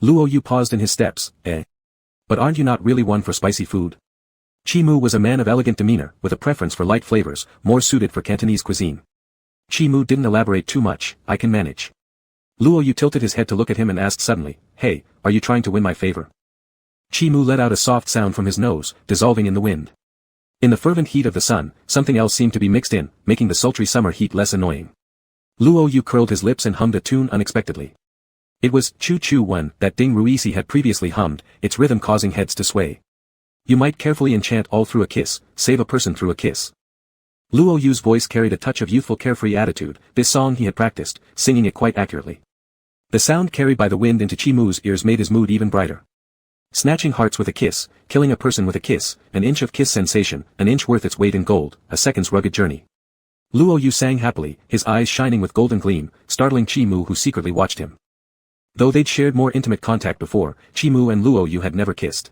Luo Yu paused in his steps. But aren't you not really one for spicy food? Chi Mu was a man of elegant demeanor, with a preference for light flavors, more suited for Cantonese cuisine. Chi Mu didn't elaborate too much. I can manage. Luo Yu tilted his head to look at him and asked suddenly, hey, are you trying to win my favor? Chi Mu let out a soft sound from his nose, dissolving in the wind. In the fervent heat of the sun, something else seemed to be mixed in, making the sultry summer heat less annoying. Luo Yu curled his lips and hummed a tune unexpectedly. It was Choo Choo One that Ding Ruisi had previously hummed, its rhythm causing heads to sway. You might carefully enchant all through a kiss, save a person through a kiss. Luo Yu's voice carried a touch of youthful carefree attitude. This song he had practiced, singing it quite accurately. The sound carried by the wind into Chi Mu's ears made his mood even brighter. Snatching hearts with a kiss, killing a person with a kiss, an inch of kiss sensation, an inch worth its weight in gold, a second's rugged journey. Luo Yu sang happily, his eyes shining with golden gleam, startling Chi Mu who secretly watched him. Though they'd shared more intimate contact before, Chi Mu and Luo Yu had never kissed.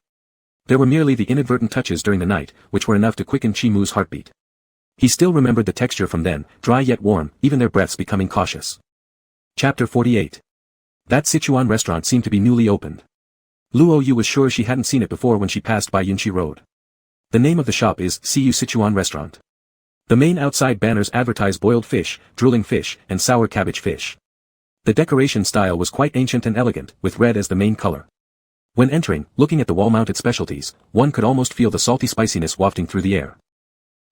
There were merely the inadvertent touches during the night, which were enough to quicken Chi Mu's heartbeat. He still remembered the texture from then, dry yet warm, even their breaths becoming cautious. Chapter 48. That Sichuan restaurant seemed to be newly opened. Luo Yu was sure she hadn't seen it before when she passed by Yunshi Road. The name of the shop is CU Sichuan Restaurant. The main outside banners advertise boiled fish, drooling fish, and sour cabbage fish. The decoration style was quite ancient and elegant, with red as the main color. When entering, looking at the wall-mounted specialties, one could almost feel the salty spiciness wafting through the air.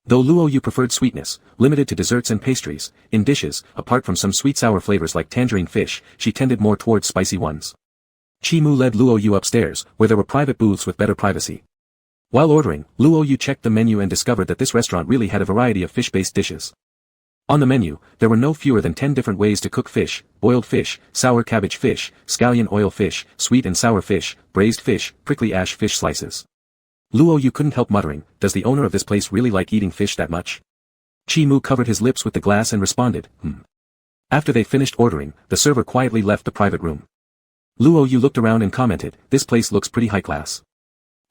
Though Luo Yu preferred sweetness, limited to desserts and pastries, in dishes, apart from some sweet-sour flavors like tangerine fish, she tended more towards spicy ones. Chi Mu led Luo Yu upstairs, where there were private booths with better privacy. While ordering, Luo Yu checked the menu and discovered that this restaurant really had a variety of fish-based dishes. On the menu, there were no fewer than 10 different ways to cook fish: boiled fish, sour cabbage fish, scallion oil fish, sweet and sour fish, braised fish, prickly ash fish slices. Luo Yu couldn't help muttering, does the owner of this place really like eating fish that much? Chi Mu covered his lips with the glass and responded, After they finished ordering, the server quietly left the private room. Luo Yu looked around and commented, this place looks pretty high class.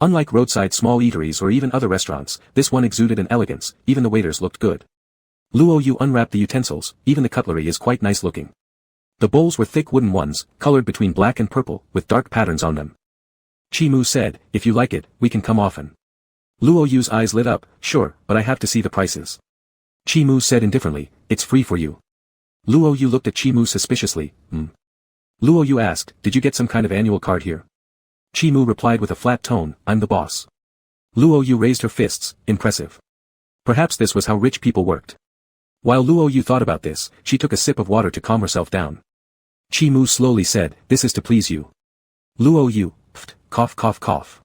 Unlike roadside small eateries or even other restaurants, this one exuded an elegance, even the waiters looked good. Luo Yu unwrapped the utensils, even the cutlery is quite nice looking. The bowls were thick wooden ones, colored between black and purple, with dark patterns on them. Chi Mu said, if you like it, we can come often. Luo Yu's eyes lit up, sure, but I have to see the prices. Chi Mu said indifferently, it's free for you. Luo Yu looked at Chi Mu suspiciously, Luo Yu asked, did you get some kind of annual card here? Chi Mu replied with a flat tone, I'm the boss. Luo Yu raised her fists, impressive. Perhaps this was how rich people worked. While Luo Yu thought about this, she took a sip of water to calm herself down. Chi Mu slowly said, this is to please you. Luo Yu, cough cough cough.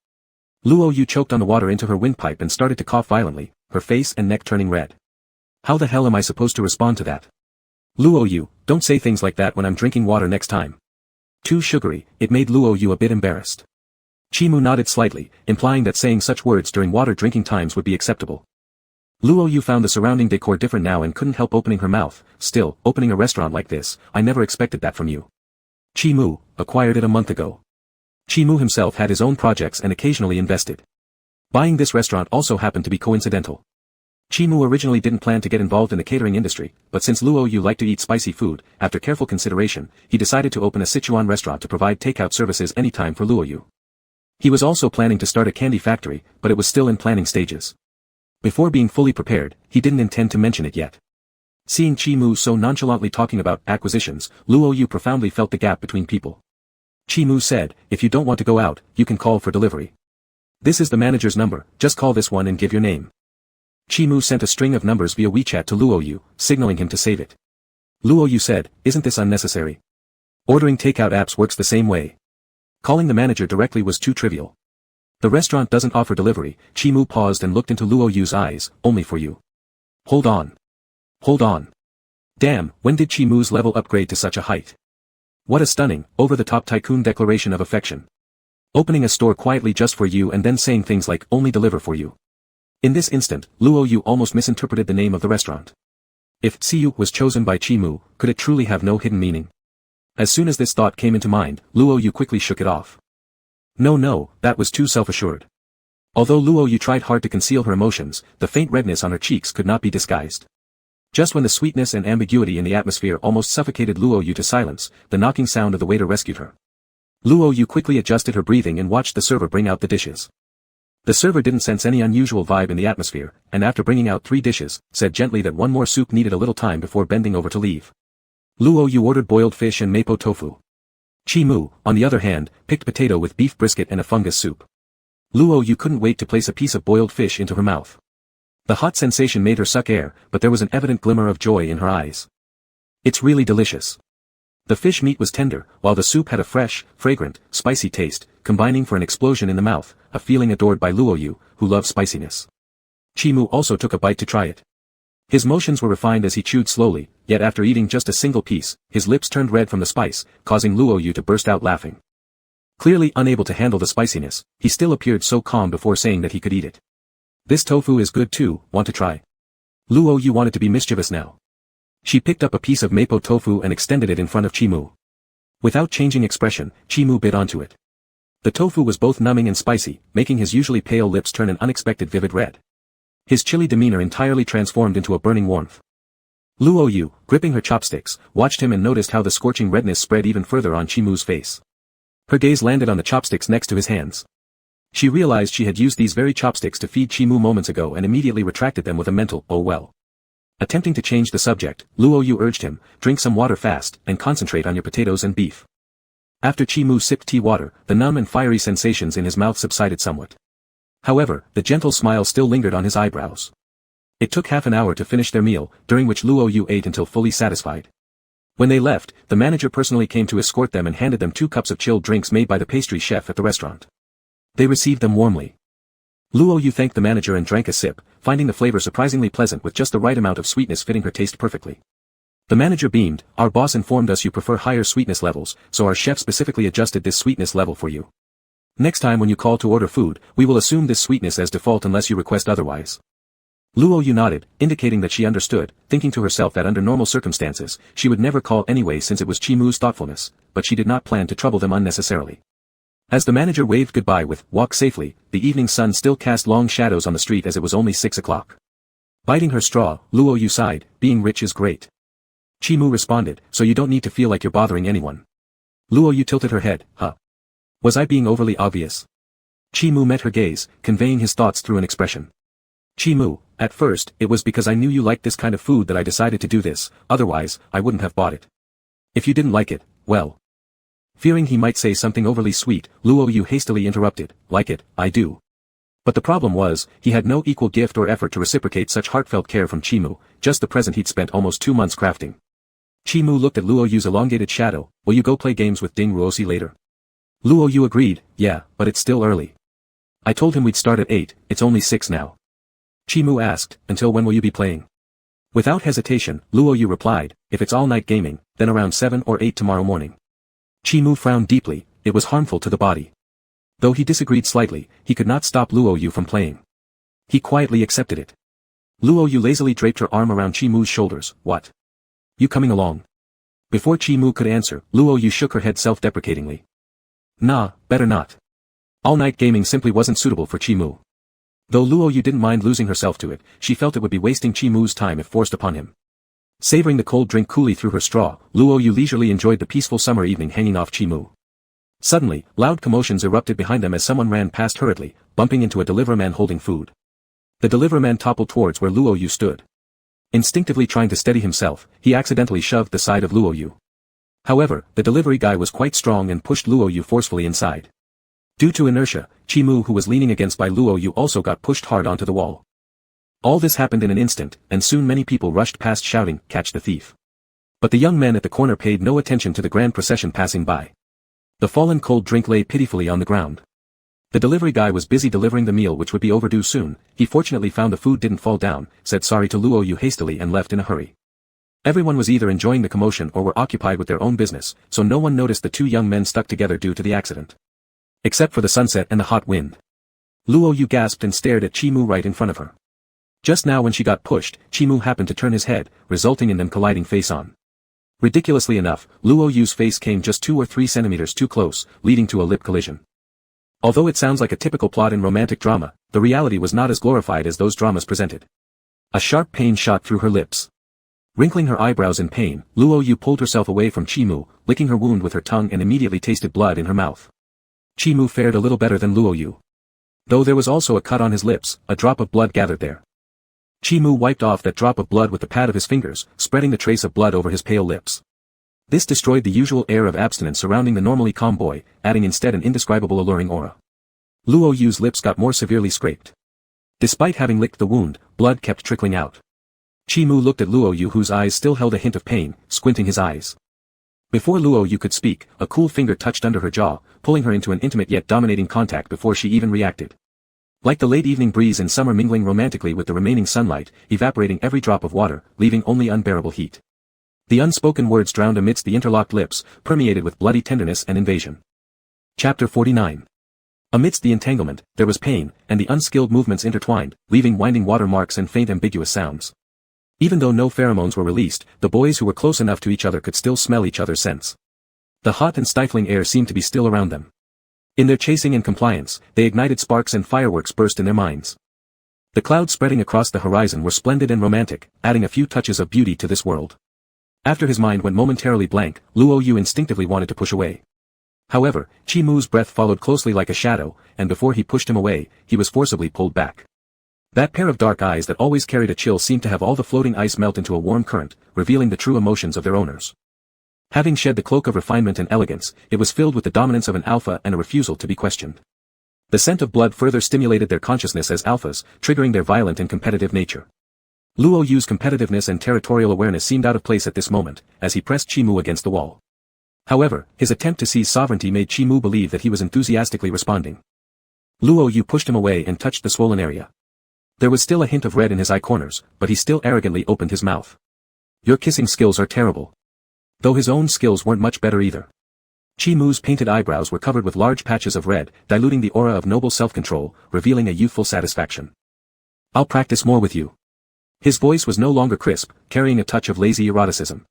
Luo Yu choked on the water into her windpipe and started to cough violently, her face and neck turning red. How the hell am I supposed to respond to that? Luo Yu, don't say things like that when I'm drinking water next time. Too sugary, it made Luo Yu a bit embarrassed. Chi Mu nodded slightly, implying that saying such words during water drinking times would be acceptable. Luo Yu found the surrounding decor different now and couldn't help opening her mouth. Still, opening a restaurant like this, I never expected that from you. Chi Mu, acquired it a month ago. Chi Mu himself had his own projects and occasionally invested. Buying this restaurant also happened to be coincidental. Chi Mu originally didn't plan to get involved in the catering industry, but since Luo Yu liked to eat spicy food, after careful consideration, he decided to open a Sichuan restaurant to provide takeout services anytime for Luo Yu. He was also planning to start a candy factory, but it was still in planning stages. Before being fully prepared, he didn't intend to mention it yet. Seeing Chi Mu so nonchalantly talking about acquisitions, Luo Yu profoundly felt the gap between people. Chi Mu said, if you don't want to go out, you can call for delivery. This is the manager's number, just call this one and give your name. Chi Mu sent a string of numbers via WeChat to Luo Yu, signaling him to save it. Luo Yu said, isn't this unnecessary? Ordering takeout apps works the same way. Calling the manager directly was too trivial. The restaurant doesn't offer delivery. Chi-Mu paused and looked into Luo Yu's eyes. Only for you. Hold on. Hold on. Damn, when did Chi-Mu's level upgrade to such a height? What a stunning, over-the-top tycoon declaration of affection. Opening a store quietly just for you and then saying things like, only deliver for you. In this instant, Luo Yu almost misinterpreted the name of the restaurant. If Tsiyu was chosen by Chi-Mu, could it truly have no hidden meaning? As soon as this thought came into mind, Luo Yu quickly shook it off. No, that was too self-assured. Although Luo Yu tried hard to conceal her emotions, the faint redness on her cheeks could not be disguised. Just when the sweetness and ambiguity in the atmosphere almost suffocated Luo Yu to silence, the knocking sound of the waiter rescued her. Luo Yu quickly adjusted her breathing and watched the server bring out the dishes. The server didn't sense any unusual vibe in the atmosphere, and after bringing out 3 dishes, said gently that one more soup needed a little time before bending over to leave. Luo Yu ordered boiled fish and mapo tofu. Chi-Mu, on the other hand, picked potato with beef brisket and a fungus soup. Luo Yu couldn't wait to place a piece of boiled fish into her mouth. The hot sensation made her suck air, but there was an evident glimmer of joy in her eyes. It's really delicious. The fish meat was tender, while the soup had a fresh, fragrant, spicy taste, combining for an explosion in the mouth, a feeling adored by Luo Yu, who loved spiciness. Chi-Mu also took a bite to try it. His motions were refined as he chewed slowly, yet after eating just a single piece, his lips turned red from the spice, causing Luo Yu to burst out laughing. Clearly unable to handle the spiciness, he still appeared so calm before saying that he could eat it. This tofu is good too, want to try? Luo Yu wanted to be mischievous now. She picked up a piece of mapo tofu and extended it in front of Chi-Mu. Without changing expression, Chi-Mu bit onto it. The tofu was both numbing and spicy, making his usually pale lips turn an unexpected vivid red. His chilly demeanor entirely transformed into a burning warmth. Luo Yu, gripping her chopsticks, watched him and noticed how the scorching redness spread even further on Chi-Mu's face. Her gaze landed on the chopsticks next to his hands. She realized she had used these very chopsticks to feed Chi-Mu moments ago and immediately retracted them with a mental, oh well. Attempting to change the subject, Luo Yu urged him, drink some water fast, and concentrate on your potatoes and beef. After Chi-Mu sipped tea water, the numb and fiery sensations in his mouth subsided somewhat. However, the gentle smile still lingered on his eyebrows. It took half an hour to finish their meal, during which Luo Yu ate until fully satisfied. When they left, the manager personally came to escort them and handed them 2 cups of chilled drinks made by the pastry chef at the restaurant. They received them warmly. Luo Yu thanked the manager and drank a sip, finding the flavor surprisingly pleasant with just the right amount of sweetness fitting her taste perfectly. The manager beamed, our boss informed us you prefer higher sweetness levels, so our chef specifically adjusted this sweetness level for you. Next time when you call to order food, we will assume this sweetness as default unless you request otherwise. Luo Yu nodded, indicating that she understood, thinking to herself that under normal circumstances, she would never call anyway since it was Chi-Mu's thoughtfulness, but she did not plan to trouble them unnecessarily. As the manager waved goodbye with, walk safely, the evening sun still cast long shadows on the street as it was only 6 o'clock. Biting her straw, Luo Yu sighed, being rich is great. Chi-Mu responded, so you don't need to feel like you're bothering anyone. Luo Yu tilted her head, huh? Was I being overly obvious? Chi-Mu met her gaze, conveying his thoughts through an expression. Chi-Mu, at first, it was because I knew you liked this kind of food that I decided to do this, otherwise, I wouldn't have bought it. If you didn't like it, well. Fearing he might say something overly sweet, Luo Yu hastily interrupted, like it, I do. But the problem was, he had no equal gift or effort to reciprocate such heartfelt care from Chi-Mu, just the present he'd spent almost 2 months crafting. Chi-Mu looked at Luo Yu's elongated shadow, will you go play games with Ding Ruosi later? Luo Yu agreed, yeah, but it's still early. I told him we'd start at 8, it's only 6 now. Chi-Mu asked, until when will you be playing? Without hesitation, Luo Yu replied, if it's all-night gaming, then around 7 or 8 tomorrow morning. Chi-Mu frowned deeply, it was harmful to the body. Though he disagreed slightly, he could not stop Luo Yu from playing. He quietly accepted it. Luo Yu lazily draped her arm around Chi-Mu's shoulders, what? You coming along? Before Chi-Mu could answer, Luo Yu shook her head self-deprecatingly. Nah, better not. All-night gaming simply wasn't suitable for Chi-Mu. Though Luo Yu didn't mind losing herself to it, she felt it would be wasting Chi-Mu's time if forced upon him. Savoring the cold drink coolly through her straw, Luo Yu leisurely enjoyed the peaceful summer evening hanging off Chi-Mu. Suddenly, loud commotions erupted behind them as someone ran past hurriedly, bumping into a deliverman holding food. The deliverman toppled towards where Luo Yu stood. Instinctively trying to steady himself, he accidentally shoved the side of Luo Yu. However, the delivery guy was quite strong and pushed Luo Yu forcefully inside. Due to inertia, Chi-Mu who was leaning against by Luo Yu also got pushed hard onto the wall. All this happened in an instant, and soon many people rushed past shouting, catch the thief. But the young men at the corner paid no attention to the grand procession passing by. The fallen cold drink lay pitifully on the ground. The delivery guy was busy delivering the meal which would be overdue soon. He fortunately found the food didn't fall down, said sorry to Luo Yu hastily and left in a hurry. Everyone was either enjoying the commotion or were occupied with their own business, so no one noticed the two young men stuck together due to the accident. Except for the sunset and the hot wind. Luo Yu gasped and stared at Chi Mu right in front of her. Just now when she got pushed, Chi Mu happened to turn his head, resulting in them colliding face-on. Ridiculously enough, Luo Yu's face came just 2 or 3 centimeters too close, leading to a lip collision. Although it sounds like a typical plot in romantic drama, the reality was not as glorified as those dramas presented. A sharp pain shot through her lips. Wrinkling her eyebrows in pain, Luo Yu pulled herself away from Chi Mu, licking her wound with her tongue and immediately tasted blood in her mouth. Chi Mu fared a little better than Luo Yu. Though there was also a cut on his lips, a drop of blood gathered there. Chi Mu wiped off that drop of blood with the pad of his fingers, spreading the trace of blood over his pale lips. This destroyed the usual air of abstinence surrounding the normally calm boy, adding instead an indescribable alluring aura. Luo Yu's lips got more severely scraped. Despite having licked the wound, blood kept trickling out. Chi Mu looked at Luo Yu whose eyes still held a hint of pain, squinting his eyes. Before Luo Yu could speak, a cool finger touched under her jaw, pulling her into an intimate yet dominating contact before she even reacted. Like the late evening breeze in summer mingling romantically with the remaining sunlight, evaporating every drop of water, leaving only unbearable heat. The unspoken words drowned amidst the interlocked lips, permeated with bloody tenderness and invasion. Chapter 49. Amidst the entanglement, there was pain, and the unskilled movements intertwined, leaving winding water marks and faint ambiguous sounds. Even though no pheromones were released, the boys who were close enough to each other could still smell each other's scents. The hot and stifling air seemed to be still around them. In their chasing and compliance, they ignited sparks and fireworks burst in their minds. The clouds spreading across the horizon were splendid and romantic, adding a few touches of beauty to this world. After his mind went momentarily blank, Luo Yu instinctively wanted to push away. However, Chi Mu's breath followed closely like a shadow, and before he pushed him away, he was forcibly pulled back. That pair of dark eyes that always carried a chill seemed to have all the floating ice melt into a warm current, revealing the true emotions of their owners. Having shed the cloak of refinement and elegance, it was filled with the dominance of an alpha and a refusal to be questioned. The scent of blood further stimulated their consciousness as alphas, triggering their violent and competitive nature. Luo Yu's competitiveness and territorial awareness seemed out of place at this moment, as he pressed Chi Mu against the wall. However, his attempt to seize sovereignty made Chi Mu believe that he was enthusiastically responding. Luo Yu pushed him away and touched the swollen area. There was still a hint of red in his eye corners, but he still arrogantly opened his mouth. Your kissing skills are terrible. Though his own skills weren't much better either. Chi Mu's painted eyebrows were covered with large patches of red, diluting the aura of noble self-control, revealing a youthful satisfaction. I'll practice more with you. His voice was no longer crisp, carrying a touch of lazy eroticism.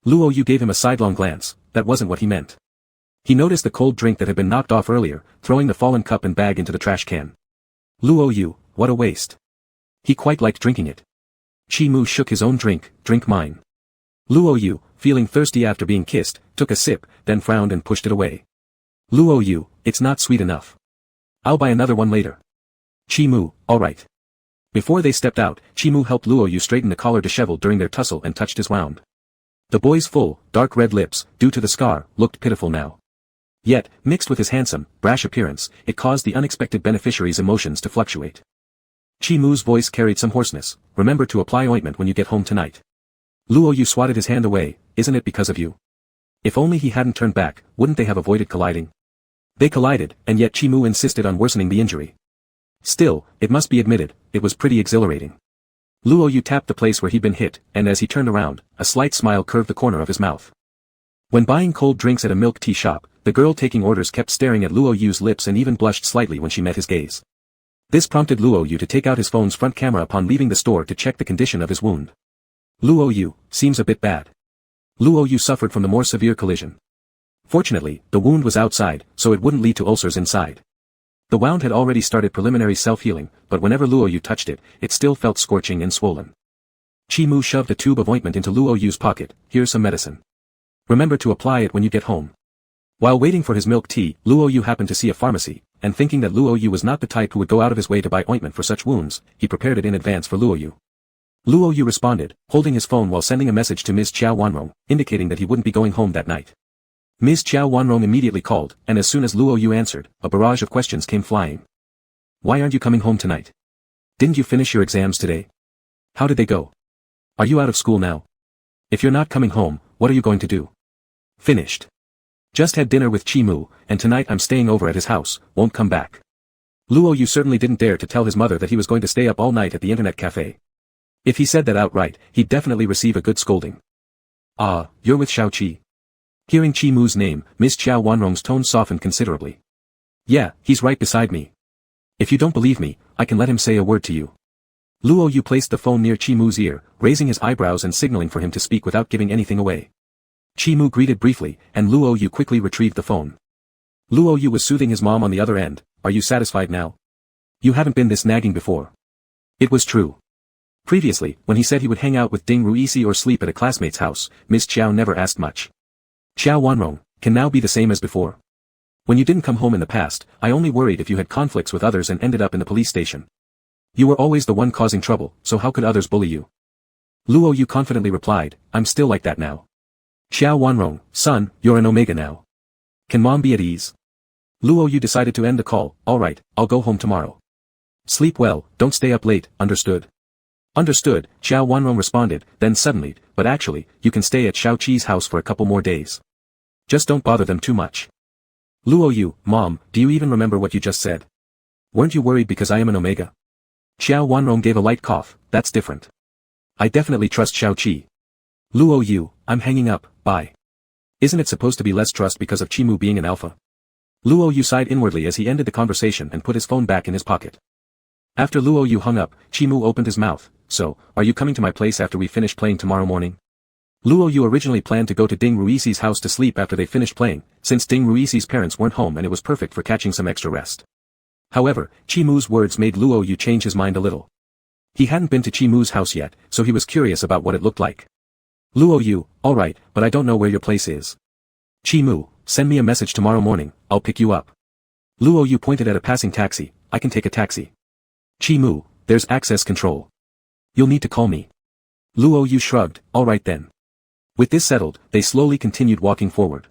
Luo Yu gave him a sidelong glance. That wasn't what he meant. He noticed the cold drink that had been knocked off earlier, throwing the fallen cup and bag into the trash can. Luo Yu, what a waste. He quite liked drinking it. Chi Mu shook his own drink, drink mine. Luo Yu, feeling thirsty after being kissed, took a sip, then frowned and pushed it away. Luo Yu, it's not sweet enough. I'll buy another one later. Chi Mu, alright. Before they stepped out, Chi Mu helped Luo Yu straighten the collar disheveled during their tussle and touched his wound. The boy's full, dark red lips, due to the scar, looked pitiful now. Yet, mixed with his handsome, brash appearance, it caused the unexpected beneficiary's emotions to fluctuate. Chi Mu's voice carried some hoarseness. Remember to apply ointment when you get home tonight. Luo Yu swatted his hand away. Isn't it because of you? If only he hadn't turned back, wouldn't they have avoided colliding? They collided, and yet Chi Mu insisted on worsening the injury. Still, it must be admitted, it was pretty exhilarating. Luo Yu tapped the place where he'd been hit, and as he turned around, a slight smile curved the corner of his mouth. When buying cold drinks at a milk tea shop, the girl taking orders kept staring at Luo Yu's lips and even blushed slightly when she met his gaze. This prompted Luo Yu to take out his phone's front camera upon leaving the store to check the condition of his wound. Luo Yu, seems a bit bad. Luo Yu suffered from the more severe collision. Fortunately, the wound was outside, so it wouldn't lead to ulcers inside. The wound had already started preliminary self-healing, but whenever Luo Yu touched it, it still felt scorching and swollen. Chi Mu shoved a tube of ointment into Luo Yu's pocket. Here's some medicine. Remember to apply it when you get home. While waiting for his milk tea, Luo Yu happened to see a pharmacy, and thinking that Luo Yu was not the type who would go out of his way to buy ointment for such wounds, he prepared it in advance for Luo Yu. Luo Yu responded, holding his phone while sending a message to Ms. Qiao Wanrong, indicating that he wouldn't be going home that night. Ms. Qiao Wanrong immediately called, and as soon as Luo Yu answered, a barrage of questions came flying. Why aren't you coming home tonight? Didn't you finish your exams today? How did they go? Are you out of school now? If you're not coming home, what are you going to do? Finished. Just had dinner with Chi-Mu, and tonight I'm staying over at his house, won't come back. Luo Yu certainly didn't dare to tell his mother that he was going to stay up all night at the internet cafe. If he said that outright, he'd definitely receive a good scolding. Ah, you're with Xiao Qi. Hearing Chi-Mu's name, Miss Xiao Wanrong's tone softened considerably. Yeah, he's right beside me. If you don't believe me, I can let him say a word to you. Luo Yu placed the phone near Chi-Mu's ear, raising his eyebrows and signaling for him to speak without giving anything away. Chi-Mu greeted briefly, and Luo Yu quickly retrieved the phone. Luo Yu was soothing his mom on the other end. Are you satisfied now? You haven't been this nagging before. It was true. Previously, when he said he would hang out with Ding Ruisi or sleep at a classmate's house, Miss Xiao never asked much. Xiao Wanrong, can now be the same as before. When you didn't come home in the past, I only worried if you had conflicts with others and ended up in the police station. You were always the one causing trouble, so how could others bully you? Luo Yu confidently replied, I'm still like that now. Xiao Wanrong, son, you're an Omega now. Can mom be at ease? Luo Yu decided to end the call. Alright, I'll go home tomorrow. Sleep well, don't stay up late, understood? Understood, Xiao Wanrong responded, then suddenly, but actually, you can stay at Xiao Qi's house for a couple more days. Just don't bother them too much. Luo Yu, Mom, do you even remember what you just said? Weren't you worried because I am an Omega? Xiao Wanrong gave a light cough, that's different. I definitely trust Xiao Qi. Luo Yu, I'm hanging up, bye. Isn't it supposed to be less trust because of Chi-Mu being an alpha? Luo Yu sighed inwardly as he ended the conversation and put his phone back in his pocket. After Luo Yu hung up, Chi-Mu opened his mouth. So, are you coming to my place after we finish playing tomorrow morning? Luo Yu originally planned to go to Ding Ruisi's house to sleep after they finished playing, since Ding Ruisi's parents weren't home and it was perfect for catching some extra rest. However, Chi-Mu's words made Luo Yu change his mind a little. He hadn't been to Chi-Mu's house yet, so he was curious about what it looked like. Luo Yu, alright, but I don't know where your place is. Chi-Mu, send me a message tomorrow morning, I'll pick you up. Luo Yu pointed at a passing taxi, I can take a taxi. Chi-Mu, there's access control. You'll need to call me. Luo Yu shrugged, alright then. With this settled, they slowly continued walking forward.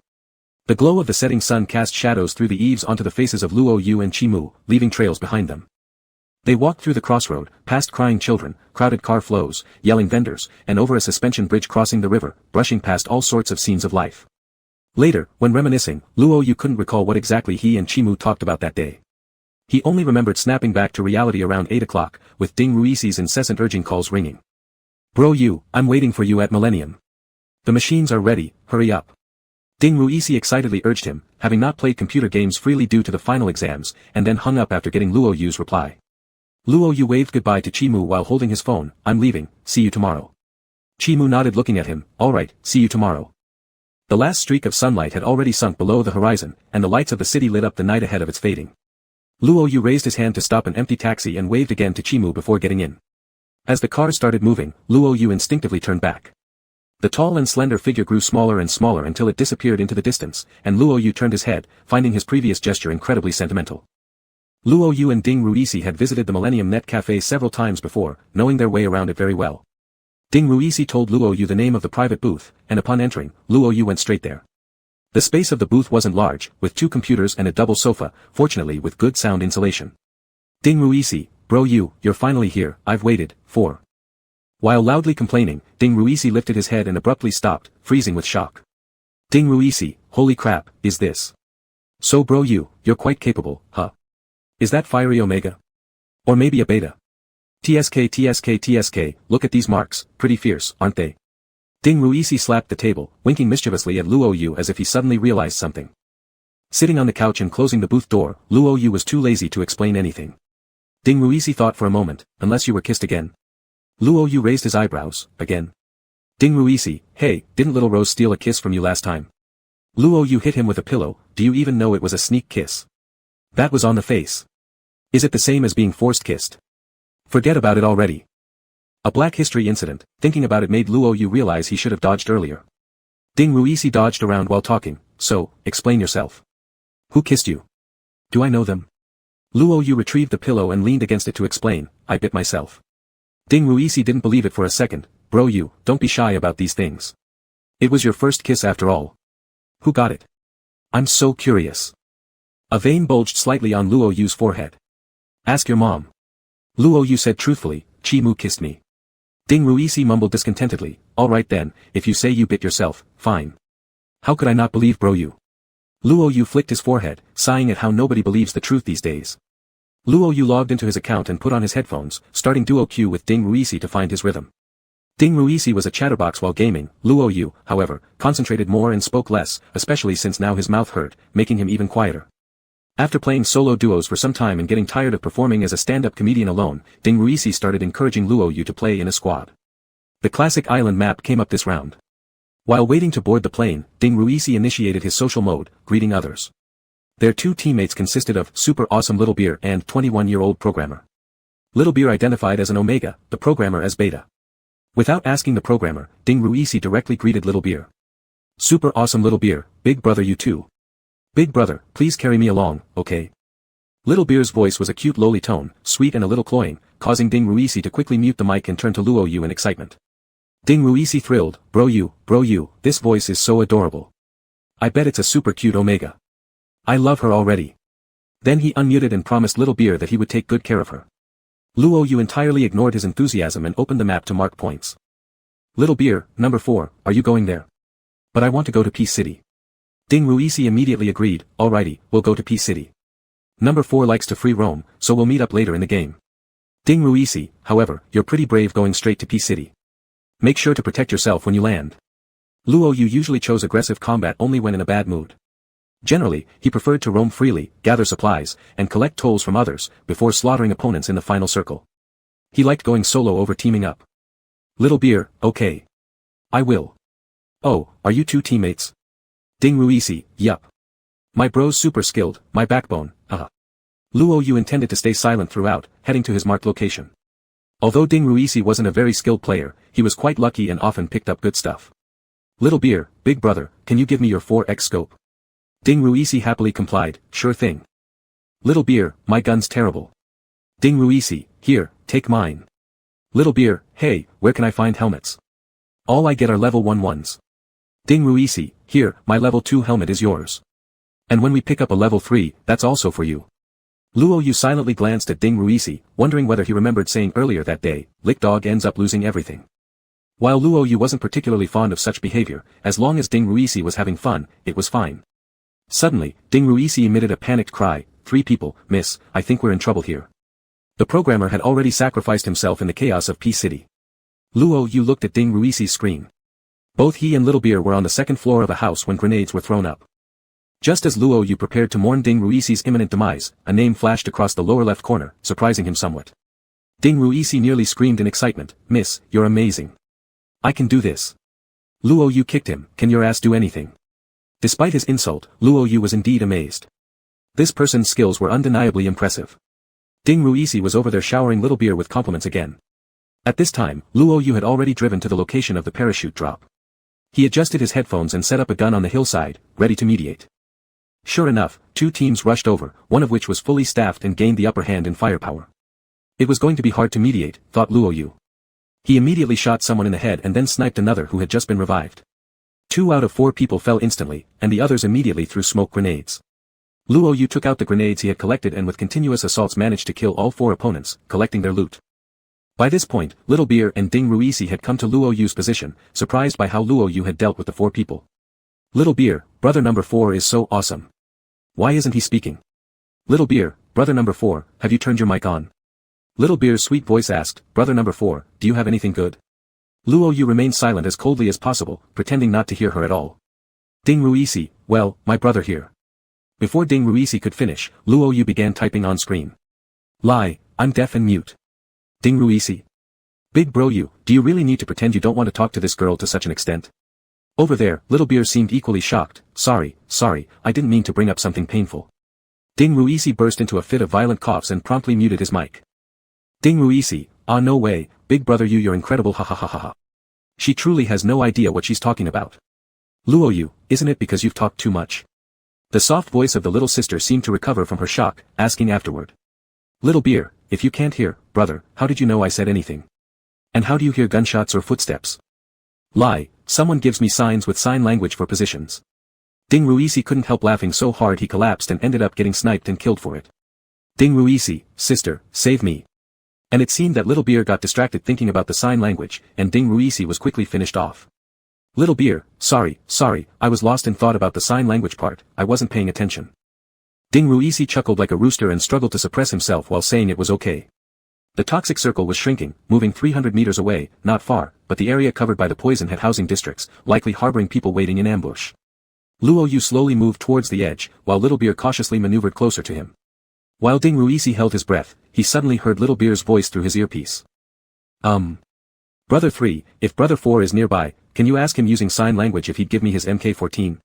The glow of the setting sun cast shadows through the eaves onto the faces of Luo Yu and Chi-Mu, leaving trails behind them. They walked through the crossroad, past crying children, crowded car flows, yelling vendors, and over a suspension bridge crossing the river, brushing past all sorts of scenes of life. Later, when reminiscing, Luo Yu couldn't recall what exactly he and Chi-Mu talked about that day. He only remembered snapping back to reality around 8 o'clock, with Ding Ruisi's incessant urging calls ringing. Bro Yu, I'm waiting for you at Millennium. The machines are ready, hurry up. Ding Ruisi excitedly urged him, having not played computer games freely due to the final exams, and then hung up after getting Luo Yu's reply. Luo Yu waved goodbye to Chi-Mu while holding his phone, I'm leaving, see you tomorrow. Chi-Mu nodded looking at him, alright, see you tomorrow. The last streak of sunlight had already sunk below the horizon, and the lights of the city lit up the night ahead of its fading. Luo Yu raised his hand to stop an empty taxi and waved again to Chi-Mu before getting in. As the car started moving, Luo Yu instinctively turned back. The tall and slender figure grew smaller and smaller until it disappeared into the distance, and Luo Yu turned his head, finding his previous gesture incredibly sentimental. Luo Yu and Ding Ruisi had visited the Millennium Net Cafe several times before, knowing their way around it very well. Ding Ruisi told Luo Yu the name of the private booth, and upon entering, Luo Yu went straight there. The space of the booth wasn't large, with 2 computers and a double sofa, fortunately with good sound insulation. Ding Ruisi, bro Yu, you're finally here, I've waited, for. While loudly complaining, Ding Ruisi lifted his head and abruptly stopped, freezing with shock. Ding Ruisi, holy crap, is this? So bro Yu, you're quite capable, huh? Is that fiery Omega? Or maybe a beta? TSK, look at these marks, pretty fierce, aren't they? Ding Ruisi slapped the table, winking mischievously at Luo Yu as if he suddenly realized something. Sitting on the couch and closing the booth door, Luo Yu was too lazy to explain anything. Ding Ruisi thought for a moment, unless you were kissed again. Luo Yu raised his eyebrows, again. Ding Ruisi, hey, didn't Little Rose steal a kiss from you last time? Luo Yu hit him with a pillow, do you even know it was a sneak kiss? That was on the face. Is it the same as being forced kissed? Forget about it already. A Black History incident, thinking about it made Luo Yu realize he should have dodged earlier. Ding Ruisi dodged around while talking, so, explain yourself. Who kissed you? Do I know them? Luo Yu retrieved the pillow and leaned against it to explain, I bit myself. Ding Ruisi didn't believe it for a second, bro Yu, don't be shy about these things. It was your first kiss after all. Who got it? I'm so curious. A vein bulged slightly on Luo Yu's forehead. Ask your mom. Luo Yu said truthfully, Chi-Mu kissed me. Ding Ruisi mumbled discontentedly, alright then, if you say you bit yourself, fine. How could I not believe bro you? Luo Yu flicked his forehead, sighing at how nobody believes the truth these days. Luo Yu logged into his account and put on his headphones, starting duo queue with Ding Ruisi to find his rhythm. Ding Ruisi was a chatterbox while gaming. Luo Yu, however, concentrated more and spoke less, especially since now his mouth hurt, making him even quieter. After playing solo duos for some time and getting tired of performing as a stand-up comedian alone, Ding Ruisi started encouraging Luo Yu to play in a squad. The classic island map came up this round. While waiting to board the plane, Ding Ruisi initiated his social mode, greeting others. Their two teammates consisted of super awesome Little Beer and 21-year-old programmer. Little Beer identified as an Omega, the programmer as Beta. Without asking the programmer, Ding Ruisi directly greeted Little Beer. Super awesome Little Beer, big brother you too. Big brother, please carry me along, okay? Little Beer's voice was a cute lowly tone, sweet and a little cloying, causing Ding Ruisi to quickly mute the mic and turn to Luo Yu in excitement. Ding Ruisi thrilled, bro you, this voice is so adorable. I bet it's a super cute Omega. I love her already. Then he unmuted and promised Little Beer that he would take good care of her. Luo Yu entirely ignored his enthusiasm and opened the map to mark points. Little Beer, number 4, are you going there? But I want to go to Peace City. Ding Ruisi immediately agreed, alrighty, we'll go to Peace City. Number 4 likes to free roam, so we'll meet up later in the game. Ding Ruisi, however, you're pretty brave going straight to Peace City. Make sure to protect yourself when you land. Luo Yu usually chose aggressive combat only when in a bad mood. Generally, he preferred to roam freely, gather supplies, and collect tolls from others, before slaughtering opponents in the final circle. He liked going solo over teaming up. Little Beer, okay. I will. Oh, are you two teammates? Ding Ruisi, yup. My bro's super skilled, my backbone, haha. Luo Yu intended to stay silent throughout, heading to his marked location. Although Ding Ruisi wasn't a very skilled player, he was quite lucky and often picked up good stuff. Little Beer, big brother, can you give me your 4x scope? Ding Ruisi happily complied, sure thing. Little Beer, my gun's terrible. Ding Ruisi, here, take mine. Little Beer, hey, where can I find helmets? All I get are level 1 ones. Ding Ruisi, here, my level 2 helmet is yours. And when we pick up a level 3, that's also for you. Luo Yu silently glanced at Ding Ruisi, wondering whether he remembered saying earlier that day, lick dog ends up losing everything. While Luo Yu wasn't particularly fond of such behavior, as long as Ding Ruisi was having fun, it was fine. Suddenly, Ding Ruisi emitted a panicked cry, 3 people, miss, I think we're in trouble here. The programmer had already sacrificed himself in the chaos of Peace City. Luo Yu looked at Ding Ruisi's screen. Both he and Little Beer were on the second floor of a house when grenades were thrown up. Just as Luo Yu prepared to mourn Ding Ruisi's imminent demise, a name flashed across the lower left corner, surprising him somewhat. Ding Ruisi nearly screamed in excitement, miss, you're amazing. I can do this. Luo Yu kicked him, can your ass do anything? Despite his insult, Luo Yu was indeed amazed. This person's skills were undeniably impressive. Ding Ruisi was over there showering Little Beer with compliments again. At this time, Luo Yu had already driven to the location of the parachute drop. He adjusted his headphones and set up a gun on the hillside, ready to mediate. Sure enough, 2 teams rushed over, one of which was fully staffed and gained the upper hand in firepower. It was going to be hard to mediate, thought Luo Yu. He immediately shot someone in the head and then sniped another who had just been revived. 2 out of 4 people fell instantly, and the others immediately threw smoke grenades. Luo Yu took out the grenades he had collected and with continuous assaults managed to kill all 4 opponents, collecting their loot. By this point, Little Beer and Ding Ruisi had come to Luo Yu's position, surprised by how Luo Yu had dealt with the 4 people. Little Beer, brother number 4 is so awesome. Why isn't he speaking? Little Beer, brother number 4, have you turned your mic on? Little Beer's sweet voice asked, brother number 4, do you have anything good? Luo Yu remained silent as coldly as possible, pretending not to hear her at all. Ding Ruisi, well, my brother here. Before Ding Ruisi could finish, Luo Yu began typing on screen. Lie, I'm deaf and mute. Ding Ruisi. Big bro you, do you really need to pretend you don't want to talk to this girl to such an extent? Over there, Little Beer seemed equally shocked, sorry, I didn't mean to bring up something painful. Ding Ruisi burst into a fit of violent coughs and promptly muted his mic. Ding Ruisi, ah no way, big brother you're incredible ha ha ha ha ha. She truly has no idea what she's talking about. Luo Yu, isn't it because you've talked too much? The soft voice of the little sister seemed to recover from her shock, asking afterward. Little Beer, if you can't hear, brother, how did you know I said anything? And how do you hear gunshots or footsteps? Lie, someone gives me signs with sign language for positions. Ding Ruisi couldn't help laughing so hard he collapsed and ended up getting sniped and killed for it. Ding Ruisi, sister, save me. And it seemed that Little Beer got distracted thinking about the sign language, and Ding Ruisi was quickly finished off. Little Beer, sorry, I was lost in thought about the sign language part, I wasn't paying attention. Ding Ruisi chuckled like a rooster and struggled to suppress himself while saying it was okay. The toxic circle was shrinking, moving 300 meters away, not far, but the area covered by the poison had housing districts, likely harboring people waiting in ambush. Luo Yu slowly moved towards the edge, while Little Beer cautiously maneuvered closer to him. While Ding Ruisi held his breath, he suddenly heard Little Beer's voice through his earpiece. Brother 3, if Brother 4 is nearby, can you ask him using sign language if he'd give me his MK-14?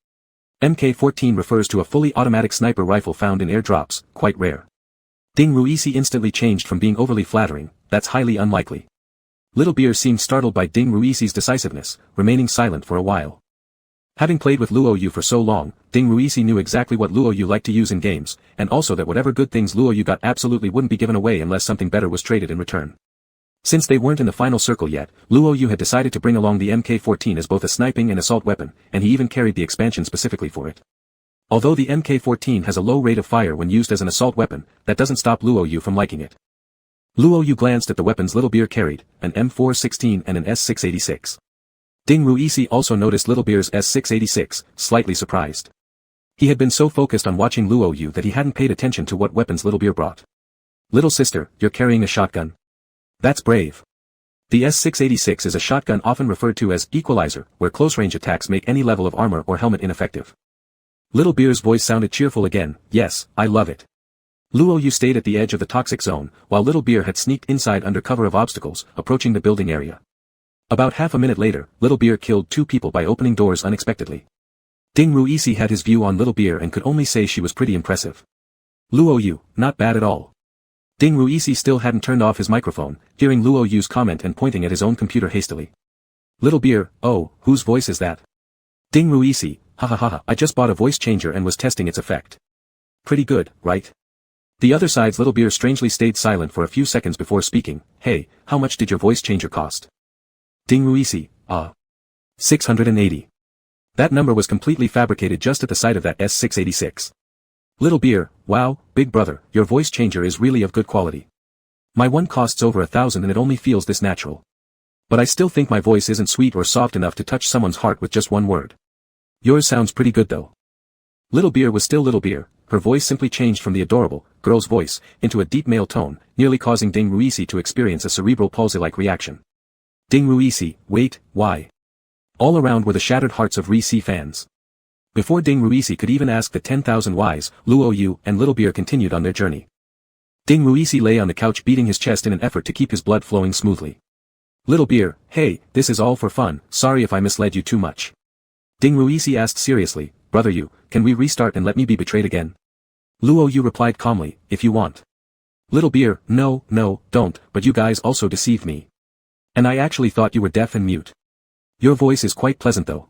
MK-14 refers to a fully automatic sniper rifle found in airdrops, quite rare. Ding Ruisi instantly changed from being overly flattering, that's highly unlikely. Little Beer seemed startled by Ding Ruisi's decisiveness, remaining silent for a while. Having played with Luo Yu for so long, Ding Ruisi knew exactly what Luo Yu liked to use in games, and also that whatever good things Luo Yu got absolutely wouldn't be given away unless something better was traded in return. Since they weren't in the final circle yet, Luo Yu had decided to bring along the MK-14 as both a sniping and assault weapon, and he even carried the expansion specifically for it. Although the MK-14 has a low rate of fire when used as an assault weapon, that doesn't stop Luo Yu from liking it. Luo Yu glanced at the weapons Little Beer carried, an M416 and an S686. Ding Ruisi also noticed Little Beer's S686, slightly surprised. He had been so focused on watching Luo Yu that he hadn't paid attention to what weapons Little Beer brought. Little sister, you're carrying a shotgun. That's brave. The S686 is a shotgun often referred to as equalizer, where close-range attacks make any level of armor or helmet ineffective. Little Beer's voice sounded cheerful again, yes, I love it. Luo Yu stayed at the edge of the toxic zone, while Little Beer had sneaked inside under cover of obstacles, approaching the building area. About half a minute later, Little Beer killed 2 people by opening doors unexpectedly. Ding Ruisi had his view on Little Beer and could only say she was pretty impressive. Luo Yu, not bad at all. Ding Ruisi still hadn't turned off his microphone, hearing Luo Yu's comment and pointing at his own computer hastily. Little Beer, oh, whose voice is that? Ding Ruisi, ha, I just bought a voice changer and was testing its effect. Pretty good, right? The other side's Little Beer strangely stayed silent for a few seconds before speaking, hey, how much did your voice changer cost? Ding Ruisi, $680. That number was completely fabricated just at the sight of that S686. Little Beer, wow, big brother, your voice changer is really of good quality. My one costs over 1,000 and it only feels this natural. But I still think my voice isn't sweet or soft enough to touch someone's heart with just one word. Yours sounds pretty good though. Little Beer was still Little Beer, her voice simply changed from the adorable, girl's voice, into a deep male tone, nearly causing Ding Ruisi to experience a cerebral palsy-like reaction. Ding Ruisi, wait, why? All around were the shattered hearts of Ruisi fans. Before Ding Ruisi could even ask the 10,000 whys, Luo Yu and Little Beer continued on their journey. Ding Ruisi lay on the couch beating his chest in an effort to keep his blood flowing smoothly. Little Beer, hey, this is all for fun, sorry if I misled you too much. Ding Ruisi asked seriously, Brother Yu, can we restart and let me be betrayed again? Luo Yu replied calmly, if you want. Little Beer, no, don't, but you guys also deceived me. And I actually thought you were deaf and mute. Your voice is quite pleasant though.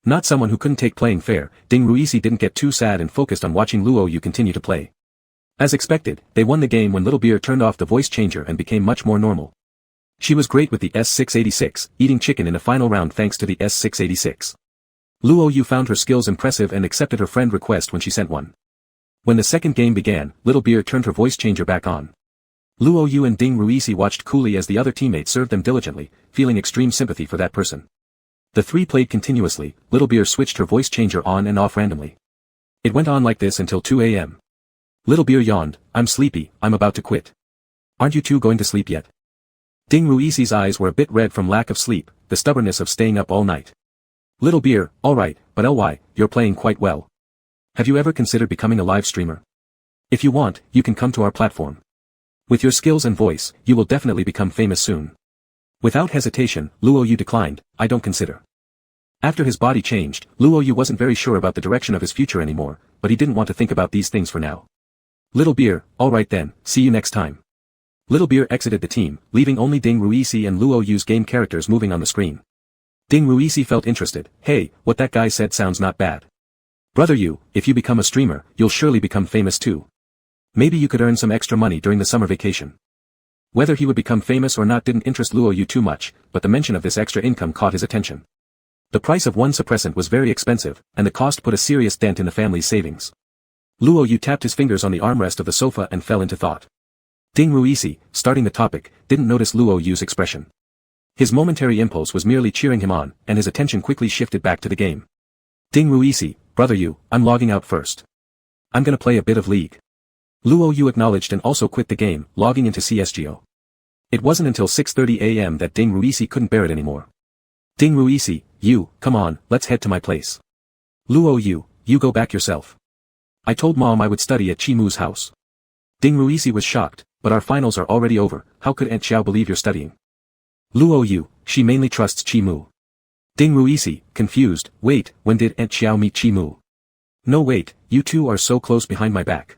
Not someone who couldn't take playing fair, Ding Ruisi didn't get too sad and focused on watching Luo Yu continue to play. As expected, they won the game when Little Beer turned off the voice changer and became much more normal. She was great with the S686, eating chicken in a final round thanks to the S686. Luo Yu found her skills impressive and accepted her friend request when she sent one. When the second game began, Little Beer turned her voice changer back on. Luo Yu and Ding Ruisi watched coolly as the other teammate served them diligently, feeling extreme sympathy for that person. The three played continuously, Little Beer switched her voice changer on and off randomly. It went on like this until 2 a.m. Little Beer yawned, I'm sleepy, I'm about to quit. Aren't you two going to sleep yet? Ding Ruisi's eyes were a bit red from lack of sleep, the stubbornness of staying up all night. Little Beer, alright, but LY, you're playing quite well. Have you ever considered becoming a live streamer? If you want, you can come to our platform. With your skills and voice, you will definitely become famous soon. Without hesitation, Luo Yu declined, I don't consider. After his body changed, Luo Yu wasn't very sure about the direction of his future anymore, but he didn't want to think about these things for now. Little Beer, alright then, see you next time. Little Beer exited the team, leaving only Ding Ruisi and Luo Yu's game characters moving on the screen. Ding Ruisi felt interested, hey, what that guy said sounds not bad. Brother Yu, if you become a streamer, you'll surely become famous too. Maybe you could earn some extra money during the summer vacation. Whether he would become famous or not didn't interest Luo Yu too much, but the mention of this extra income caught his attention. The price of one suppressant was very expensive, and the cost put a serious dent in the family's savings. Luo Yu tapped his fingers on the armrest of the sofa and fell into thought. Ding Ruisi, starting the topic, didn't notice Luo Yu's expression. His momentary impulse was merely cheering him on, and his attention quickly shifted back to the game. Ding Ruisi, brother Yu, I'm logging out first. I'm gonna play a bit of League. Luo Yu acknowledged and also quit the game, logging into CSGO. It wasn't until 6:30 a.m. that Ding Ruisi couldn't bear it anymore. Ding Ruisi, you, come on, let's head to my place. Luo Yu, you go back yourself. I told mom I would study at Chimu's house. Ding Ruisi was shocked, but our finals are already over, how could Aunt Xiao believe you're studying? Luo Yu, she mainly trusts Chimu. Ding Ruisi, confused, wait, when did Aunt Xiao meet Chimu? No wait, you two are so close behind my back.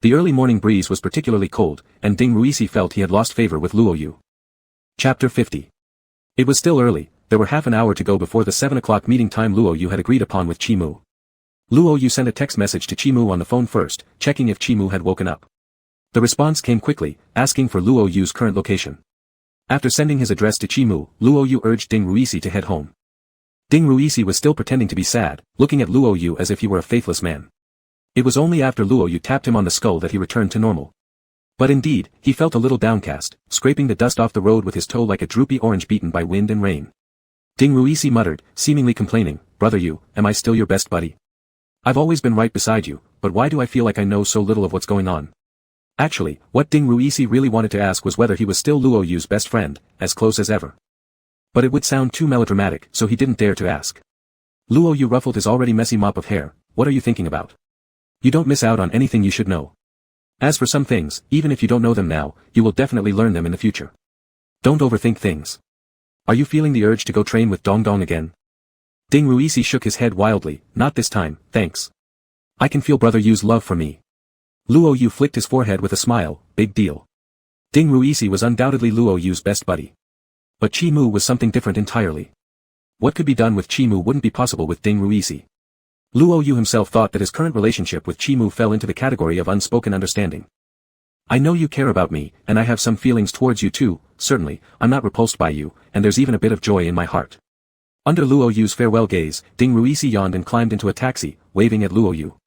The early morning breeze was particularly cold, and Ding Ruisi felt he had lost favor with Luo Yu. Chapter 50. It was still early, there were half an hour to go before the 7 o'clock meeting time Luo Yu had agreed upon with Chimu. Luo Yu sent a text message to Chimu on the phone first, checking if Chimu had woken up. The response came quickly, asking for Luo Yu's current location. After sending his address to Chimu, Luo Yu urged Ding Ruisi to head home. Ding Ruisi was still pretending to be sad, looking at Luo Yu as if he were a faithless man. It was only after Luo Yu tapped him on the skull that he returned to normal. But indeed, he felt a little downcast, scraping the dust off the road with his toe like a droopy orange beaten by wind and rain. Ding Ruisi muttered, seemingly complaining, brother Yu, am I still your best buddy? I've always been right beside you, but why do I feel like I know so little of what's going on? Actually, what Ding Ruisi really wanted to ask was whether he was still Luo Yu's best friend, as close as ever. But it would sound too melodramatic, so he didn't dare to ask. Luo Yu ruffled his already messy mop of hair, what are you thinking about? You don't miss out on anything you should know. As for some things, even if you don't know them now, you will definitely learn them in the future. Don't overthink things. Are you feeling the urge to go train with Dong Dong again? Ding Ruisi shook his head wildly, not this time, thanks. I can feel brother Yu's love for me. Luo Yu flicked his forehead with a smile, big deal. Ding Ruisi was undoubtedly Luo Yu's best buddy. But Chimu was something different entirely. What could be done with Chimu wouldn't be possible with Ding Ruisi. Luo Yu himself thought that his current relationship with Chimu fell into the category of unspoken understanding. I know you care about me, and I have some feelings towards you too, certainly, I'm not repulsed by you, and there's even a bit of joy in my heart. Under Luo Yu's farewell gaze, Ding Ruisi yawned and climbed into a taxi, waving at Luo Yu.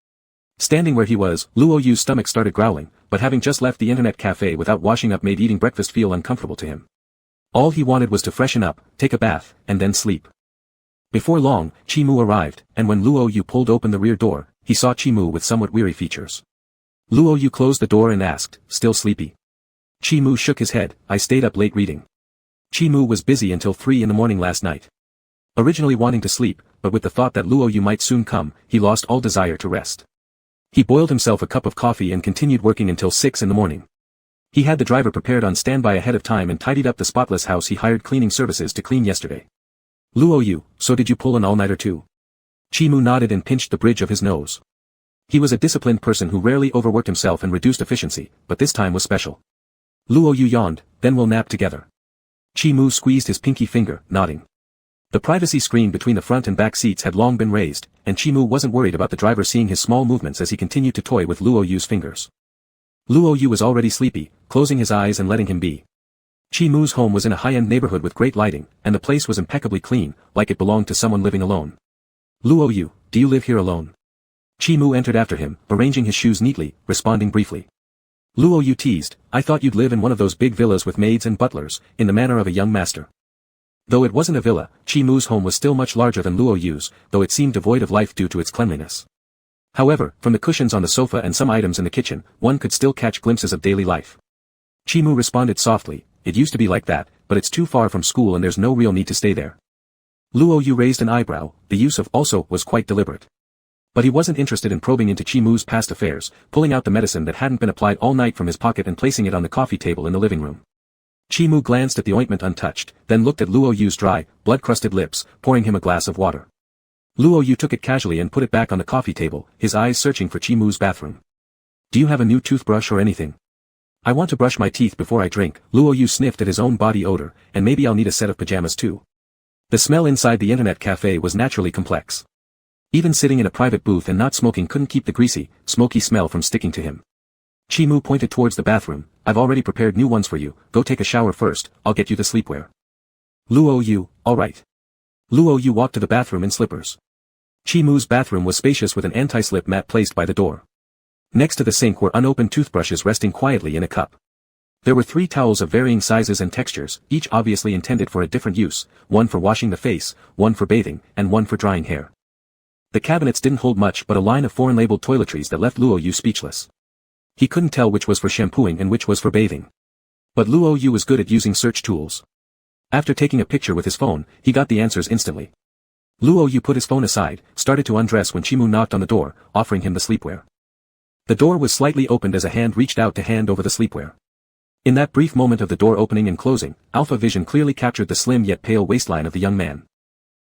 Standing where he was, Luo Yu's stomach started growling, but having just left the internet cafe without washing up made eating breakfast feel uncomfortable to him. All he wanted was to freshen up, take a bath, and then sleep. Before long, Chimu arrived, and when Luo Yu pulled open the rear door, he saw Chimu with somewhat weary features. Luo Yu closed the door and asked, still sleepy? Chimu shook his head, I stayed up late reading. Chimu was busy until 3 in the morning last night. Originally wanting to sleep, but with the thought that Luo Yu might soon come, he lost all desire to rest. He boiled himself a cup of coffee and continued working until 6 in the morning. He had the driver prepared on standby ahead of time and tidied up the spotless house he hired cleaning services to clean yesterday. Luo Yu, so did you pull an all-nighter too? Chimu nodded and pinched the bridge of his nose. He was a disciplined person who rarely overworked himself and reduced efficiency, but this time was special. Luo Yu yawned, then we'll nap together. Chimu squeezed his pinky finger, nodding. The privacy screen between the front and back seats had long been raised, and Chimu wasn't worried about the driver seeing his small movements as he continued to toy with Luo Yu's fingers. Luo Yu was already sleepy, closing his eyes and letting him be. Chimu's home was in a high-end neighborhood with great lighting, and the place was impeccably clean, like it belonged to someone living alone. Luo Yu, do you live here alone? Chimu entered after him, arranging his shoes neatly, responding briefly. Luo Yu teased, I thought you'd live in one of those big villas with maids and butlers, in the manner of a young master. Though it wasn't a villa, Chimu's home was still much larger than Luo Yu's, though it seemed devoid of life due to its cleanliness. However, from the cushions on the sofa and some items in the kitchen, one could still catch glimpses of daily life. Chimu responded softly, it used to be like that, but it's too far from school and there's no real need to stay there. Luo Yu raised an eyebrow, the use of also was quite deliberate. But he wasn't interested in probing into Chimu's past affairs, pulling out the medicine that hadn't been applied all night from his pocket and placing it on the coffee table in the living room. Chimu glanced at the ointment untouched, then looked at Luo Yu's dry, blood-crusted lips, pouring him a glass of water. Luo Yu took it casually and put it back on the coffee table, his eyes searching for Chimu's bathroom. Do you have a new toothbrush or anything? I want to brush my teeth before I drink. Luo Yu sniffed at his own body odor, and maybe I'll need a set of pajamas too. The smell inside the internet cafe was naturally complex. Even sitting in a private booth and not smoking couldn't keep the greasy, smoky smell from sticking to him. Chimu pointed towards the bathroom, I've already prepared new ones for you, go take a shower first, I'll get you the sleepwear. Luo Yu, alright. Luo Yu walked to the bathroom in slippers. Chimu's bathroom was spacious with an anti-slip mat placed by the door. Next to the sink were unopened toothbrushes resting quietly in a cup. There were 3 towels of varying sizes and textures, each obviously intended for a different use, one for washing the face, one for bathing, and one for drying hair. The cabinets didn't hold much but a line of foreign labeled toiletries that left Luo Yu speechless. He couldn't tell which was for shampooing and which was for bathing. But Luo Yu was good at using search tools. After taking a picture with his phone, he got the answers instantly. Luo Yu put his phone aside, started to undress when Chimu knocked on the door, offering him the sleepwear. The door was slightly opened as a hand reached out to hand over the sleepwear. In that brief moment of the door opening and closing, Alpha Vision clearly captured the slim yet pale waistline of the young man.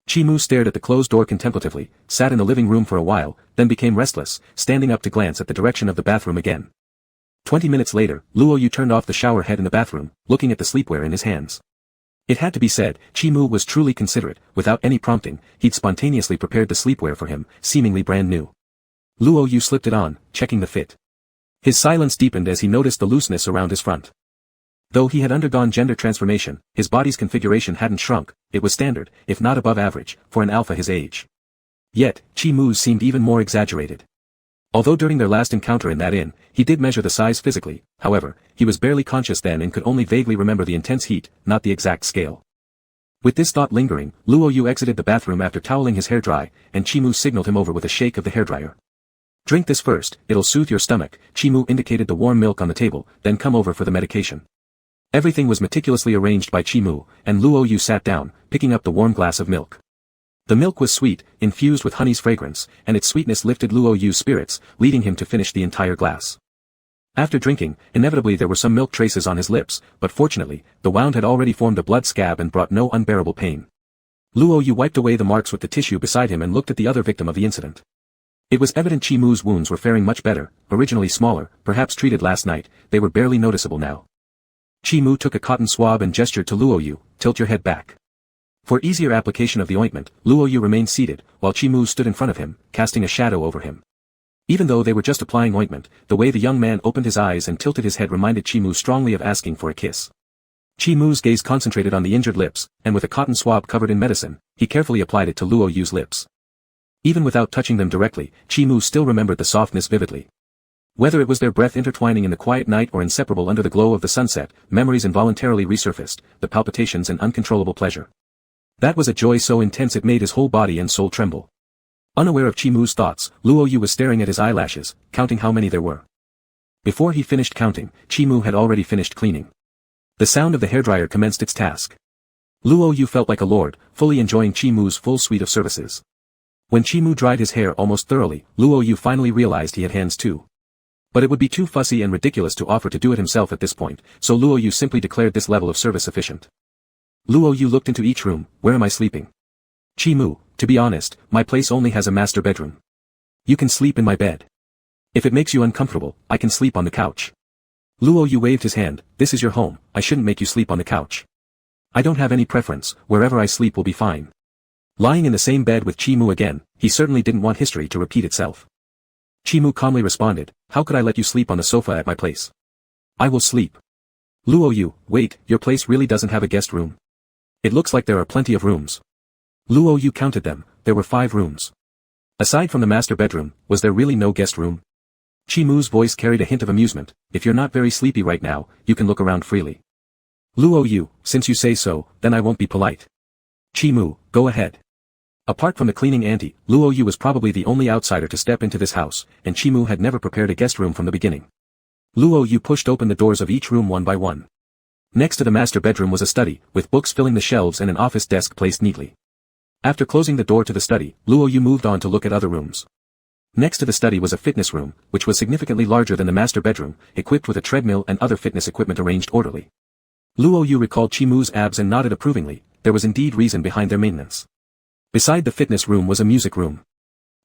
Chimu stared at the closed door contemplatively, sat in the living room for a while, then became restless, standing up to glance at the direction of the bathroom again. 20 minutes later, Luo Yu turned off the shower head in the bathroom, looking at the sleepwear in his hands. It had to be said, Chimu was truly considerate. Without any prompting, he'd spontaneously prepared the sleepwear for him, seemingly brand new. Luo Yu slipped it on, checking the fit. His silence deepened as he noticed the looseness around his front. Though he had undergone gender transformation, his body's configuration hadn't shrunk. It was standard, if not above average, for an alpha his age. Yet, Chimu's seemed even more exaggerated. Although during their last encounter in that inn, he did measure the size physically, however, he was barely conscious then and could only vaguely remember the intense heat, not the exact scale. With this thought lingering, Luo Yu exited the bathroom after toweling his hair dry, and Chimu signaled him over with a shake of the hairdryer. "Drink this first, it'll soothe your stomach." Chimu indicated the warm milk on the table, "then come over for the medication." Everything was meticulously arranged by Chimu, and Luo Yu sat down, picking up the warm glass of milk. The milk was sweet, infused with honey's fragrance, and its sweetness lifted Luo Yu's spirits, leading him to finish the entire glass. After drinking, inevitably there were some milk traces on his lips, but fortunately, the wound had already formed a blood scab and brought no unbearable pain. Luo Yu wiped away the marks with the tissue beside him and looked at the other victim of the incident. It was evident Chimu's wounds were faring much better. Originally smaller, perhaps treated last night, they were barely noticeable now. Chimu took a cotton swab and gestured to Luo Yu, "Tilt your head back." For easier application of the ointment, Luo Yu remained seated, while Chimu stood in front of him, casting a shadow over him. Even though they were just applying ointment, the way the young man opened his eyes and tilted his head reminded Chimu strongly of asking for a kiss. Chimu's gaze concentrated on the injured lips, and with a cotton swab covered in medicine, he carefully applied it to Luo Yu's lips. Even without touching them directly, Chimu still remembered the softness vividly. Whether it was their breath intertwining in the quiet night or inseparable under the glow of the sunset, memories involuntarily resurfaced, the palpitations and uncontrollable pleasure. That was a joy so intense it made his whole body and soul tremble. Unaware of Chimu's thoughts, Luo Yu was staring at his eyelashes, counting how many there were. Before he finished counting, Chimu had already finished cleaning. The sound of the hairdryer commenced its task. Luo Yu felt like a lord, fully enjoying Chimu's full suite of services. When Chimu dried his hair almost thoroughly, Luo Yu finally realized he had hands too. But it would be too fussy and ridiculous to offer to do it himself at this point, so Luo Yu simply declared this level of service sufficient. Luo Yu looked into each room. "Where am I sleeping?" "Chimu, to be honest, my place only has a master bedroom. You can sleep in my bed. If it makes you uncomfortable, I can sleep on the couch." Luo Yu waved his hand. "This is your home, I shouldn't make you sleep on the couch." "I don't have any preference, wherever I sleep will be fine." Lying in the same bed with Chimu again, he certainly didn't want history to repeat itself. Chimu calmly responded, "How could I let you sleep on the sofa at my place? I will sleep." Luo Yu, "Wait, your place really doesn't have a guest room? It looks like there are plenty of rooms." Luo Yu counted them. There were 5 rooms. Aside from the master bedroom, was there really no guest room? Chimu's voice carried a hint of amusement. "If you're not very sleepy right now, you can look around freely." Luo Yu, "Since you say so, then I won't be polite." Chimu, "Go ahead." Apart from the cleaning auntie, Luo Yu was probably the only outsider to step into this house, and Chimu had never prepared a guest room from the beginning. Luo Yu pushed open the doors of each room one by one. Next to the master bedroom was a study, with books filling the shelves and an office desk placed neatly. After closing the door to the study, Luo Yu moved on to look at other rooms. Next to the study was a fitness room, which was significantly larger than the master bedroom, equipped with a treadmill and other fitness equipment arranged orderly. Luo Yu recalled Chimu's abs and nodded approvingly. There was indeed reason behind their maintenance. Beside the fitness room was a music room.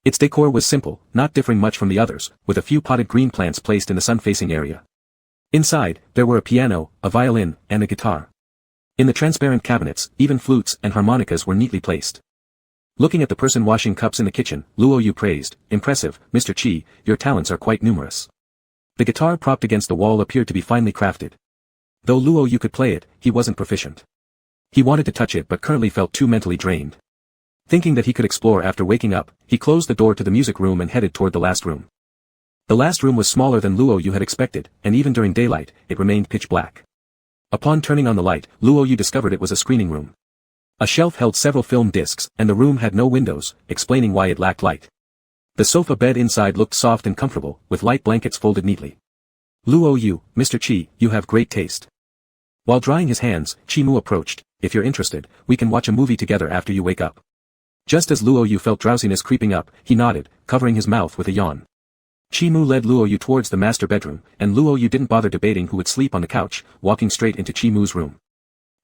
Its decor was simple, not differing much from the others, with a few potted green plants placed in the sun-facing area. Inside, there were a piano, a violin, and a guitar. In the transparent cabinets, even flutes and harmonicas were neatly placed. Looking at the person washing cups in the kitchen, Luo Yu praised, "Impressive, Mr. Chi, your talents are quite numerous." The guitar propped against the wall appeared to be finely crafted. Though Luo Yu could play it, he wasn't proficient. He wanted to touch it but currently felt too mentally drained. Thinking that he could explore after waking up, he closed the door to the music room and headed toward the last room. The last room was smaller than Luo Yu had expected, and even during daylight, it remained pitch black. Upon turning on the light, Luo Yu discovered it was a screening room. A shelf held several film discs, and the room had no windows, explaining why it lacked light. The sofa bed inside looked soft and comfortable, with light blankets folded neatly. Luo Yu, Mr. Qi, you have great taste. While drying his hands, Qi Mu approached. If you're interested, we can watch a movie together after you wake up. Just as Luo Yu felt drowsiness creeping up, he nodded, covering his mouth with a yawn. Qi Mu led Luo Yu towards the master bedroom, and Luo Yu didn't bother debating who would sleep on the couch, walking straight into Qi Mu's room.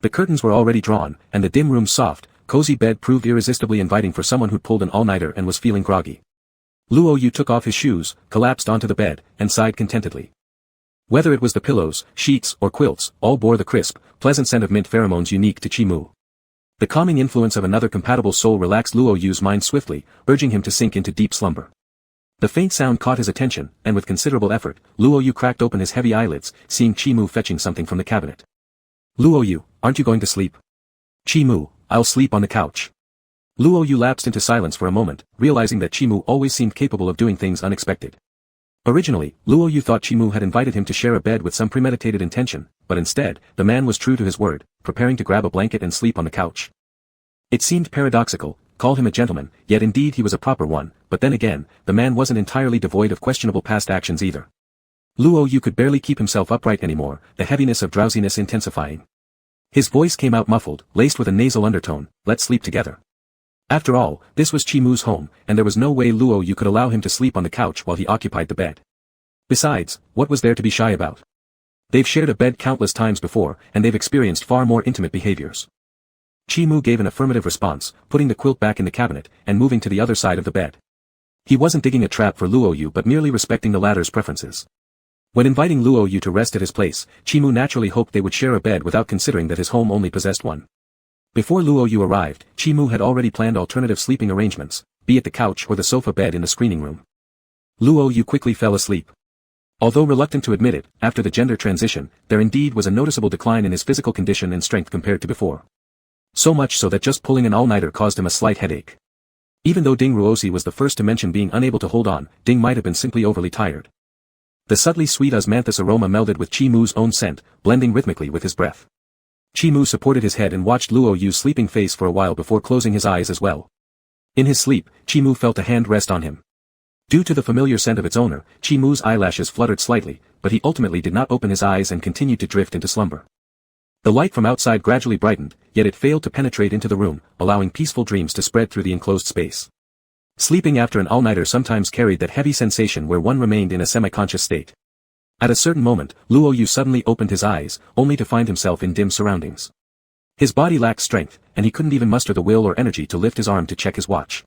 The curtains were already drawn, and the dim room's soft, cozy bed proved irresistibly inviting for someone who'd pulled an all-nighter and was feeling groggy. Luo Yu took off his shoes, collapsed onto the bed, and sighed contentedly. Whether it was the pillows, sheets, or quilts, all bore the crisp, pleasant scent of mint pheromones unique to Qi Mu. The calming influence of another compatible soul relaxed Luo Yu's mind swiftly, urging him to sink into deep slumber. The faint sound caught his attention, and with considerable effort, Luo Yu cracked open his heavy eyelids, seeing Qi Mu fetching something from the cabinet. Luo Yu, aren't you going to sleep? Qi Mu, I'll sleep on the couch. Luo Yu lapsed into silence for a moment, realizing that Qi Mu always seemed capable of doing things unexpected. Originally, Luo Yu thought Qi Mu had invited him to share a bed with some premeditated intention, but instead, the man was true to his word, preparing to grab a blanket and sleep on the couch. It seemed paradoxical, call him a gentleman, yet indeed he was a proper one, but then again, the man wasn't entirely devoid of questionable past actions either. Luo Yu could barely keep himself upright anymore, the heaviness of drowsiness intensifying. His voice came out muffled, laced with a nasal undertone, let's sleep together. After all, this was Qi Mu's home, and there was no way Luo Yu could allow him to sleep on the couch while he occupied the bed. Besides, what was there to be shy about? They've shared a bed countless times before, and they've experienced far more intimate behaviors. Qi Mu gave an affirmative response, putting the quilt back in the cabinet, and moving to the other side of the bed. He wasn't digging a trap for Luo Yu but merely respecting the latter's preferences. When inviting Luo Yu to rest at his place, Qi Mu naturally hoped they would share a bed without considering that his home only possessed one. Before Luo Yu arrived, Qi Mu had already planned alternative sleeping arrangements, be it the couch or the sofa bed in the screening room. Luo Yu quickly fell asleep. Although reluctant to admit it, after the gender transition, there indeed was a noticeable decline in his physical condition and strength compared to before. So much so that just pulling an all-nighter caused him a slight headache. Even though Ding Ruosi was the first to mention being unable to hold on, Ding might have been simply overly tired. The subtly sweet osmanthus aroma melded with Qi Mu's own scent, blending rhythmically with his breath. Qi Mu supported his head and watched Luo Yu's sleeping face for a while before closing his eyes as well. In his sleep, Qi Mu felt a hand rest on him. Due to the familiar scent of its owner, Qi Mu's eyelashes fluttered slightly, but he ultimately did not open his eyes and continued to drift into slumber. The light from outside gradually brightened, yet it failed to penetrate into the room, allowing peaceful dreams to spread through the enclosed space. Sleeping after an all-nighter sometimes carried that heavy sensation where one remained in a semi-conscious state. At a certain moment, Luo Yu suddenly opened his eyes, only to find himself in dim surroundings. His body lacked strength, and he couldn't even muster the will or energy to lift his arm to check his watch.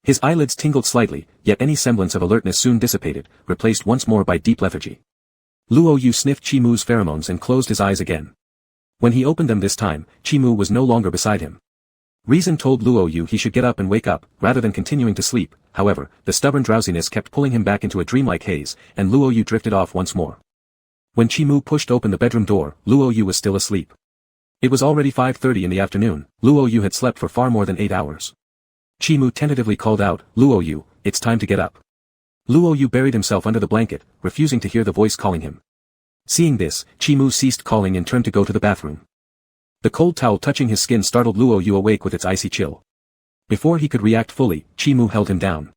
His eyelids tingled slightly, yet any semblance of alertness soon dissipated, replaced once more by deep lethargy. Luo Yu sniffed Qi Mu's pheromones and closed his eyes again. When he opened them this time, Qi Mu was no longer beside him. Reason told Luo Yu he should get up and wake up, rather than continuing to sleep. However, the stubborn drowsiness kept pulling him back into a dreamlike haze, and Luo Yu drifted off once more. When Qi Mu pushed open the bedroom door, Luo Yu was still asleep. It was already 5:30 in the afternoon. Luo Yu had slept for far more than 8 hours. Qi Mu tentatively called out, Luo Yu, it's time to get up. Luo Yu buried himself under the blanket, refusing to hear the voice calling him. Seeing this, Qi Mu ceased calling and turned to go to the bathroom. The cold towel touching his skin startled Luo Yu awake with its icy chill. Before he could react fully, Qi Mu held him down.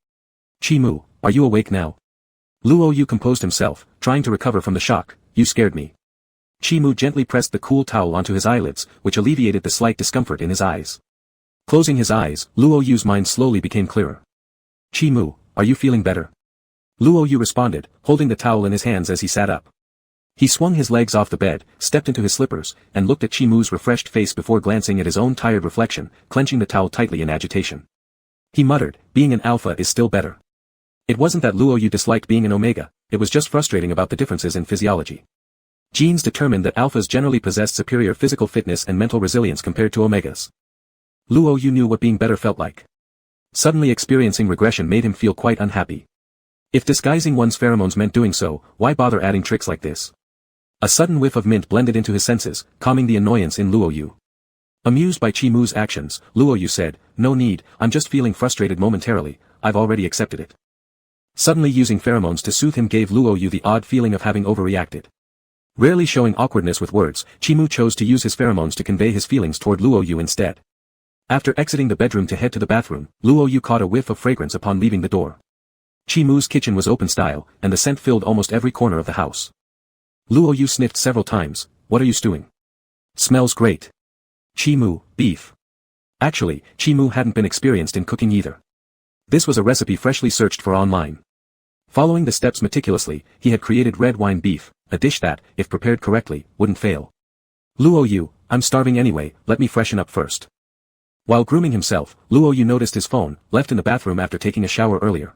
Qi Mu, are you awake now? Luo Yu composed himself, trying to recover from the shock. You scared me. Qi Mu gently pressed the cool towel onto his eyelids, which alleviated the slight discomfort in his eyes. Closing his eyes, Luo Yu's mind slowly became clearer. Qi Mu, are you feeling better? Luo Yu responded, holding the towel in his hands as he sat up. He swung his legs off the bed, stepped into his slippers, and looked at Qi Mu's refreshed face before glancing at his own tired reflection, clenching the towel tightly in agitation. He muttered, being an alpha is still better. It wasn't that Luo Yu disliked being an omega, it was just frustrating about the differences in physiology. Genes determined that alphas generally possessed superior physical fitness and mental resilience compared to omegas. Luo Yu knew what being better felt like. Suddenly experiencing regression made him feel quite unhappy. If disguising one's pheromones meant doing so, why bother adding tricks like this? A sudden whiff of mint blended into his senses, calming the annoyance in Luo Yu. Amused by Qi Mu's actions, Luo Yu said, no need, I'm just feeling frustrated momentarily, I've already accepted it. Suddenly using pheromones to soothe him gave Luo Yu the odd feeling of having overreacted. Rarely showing awkwardness with words, Chimu chose to use his pheromones to convey his feelings toward Luo Yu instead. After exiting the bedroom to head to the bathroom, Luo Yu caught a whiff of fragrance upon leaving the door. Chimu's kitchen was open style, and the scent filled almost every corner of the house. Luo Yu sniffed several times. What are you stewing? Smells great. Chimu, beef. Actually, Chimu hadn't been experienced in cooking either. This was a recipe freshly searched for online. Following the steps meticulously, he had created red wine beef, a dish that, if prepared correctly, wouldn't fail. Luo Yu, I'm starving anyway, let me freshen up first. While grooming himself, Luo Yu noticed his phone, left in the bathroom after taking a shower earlier.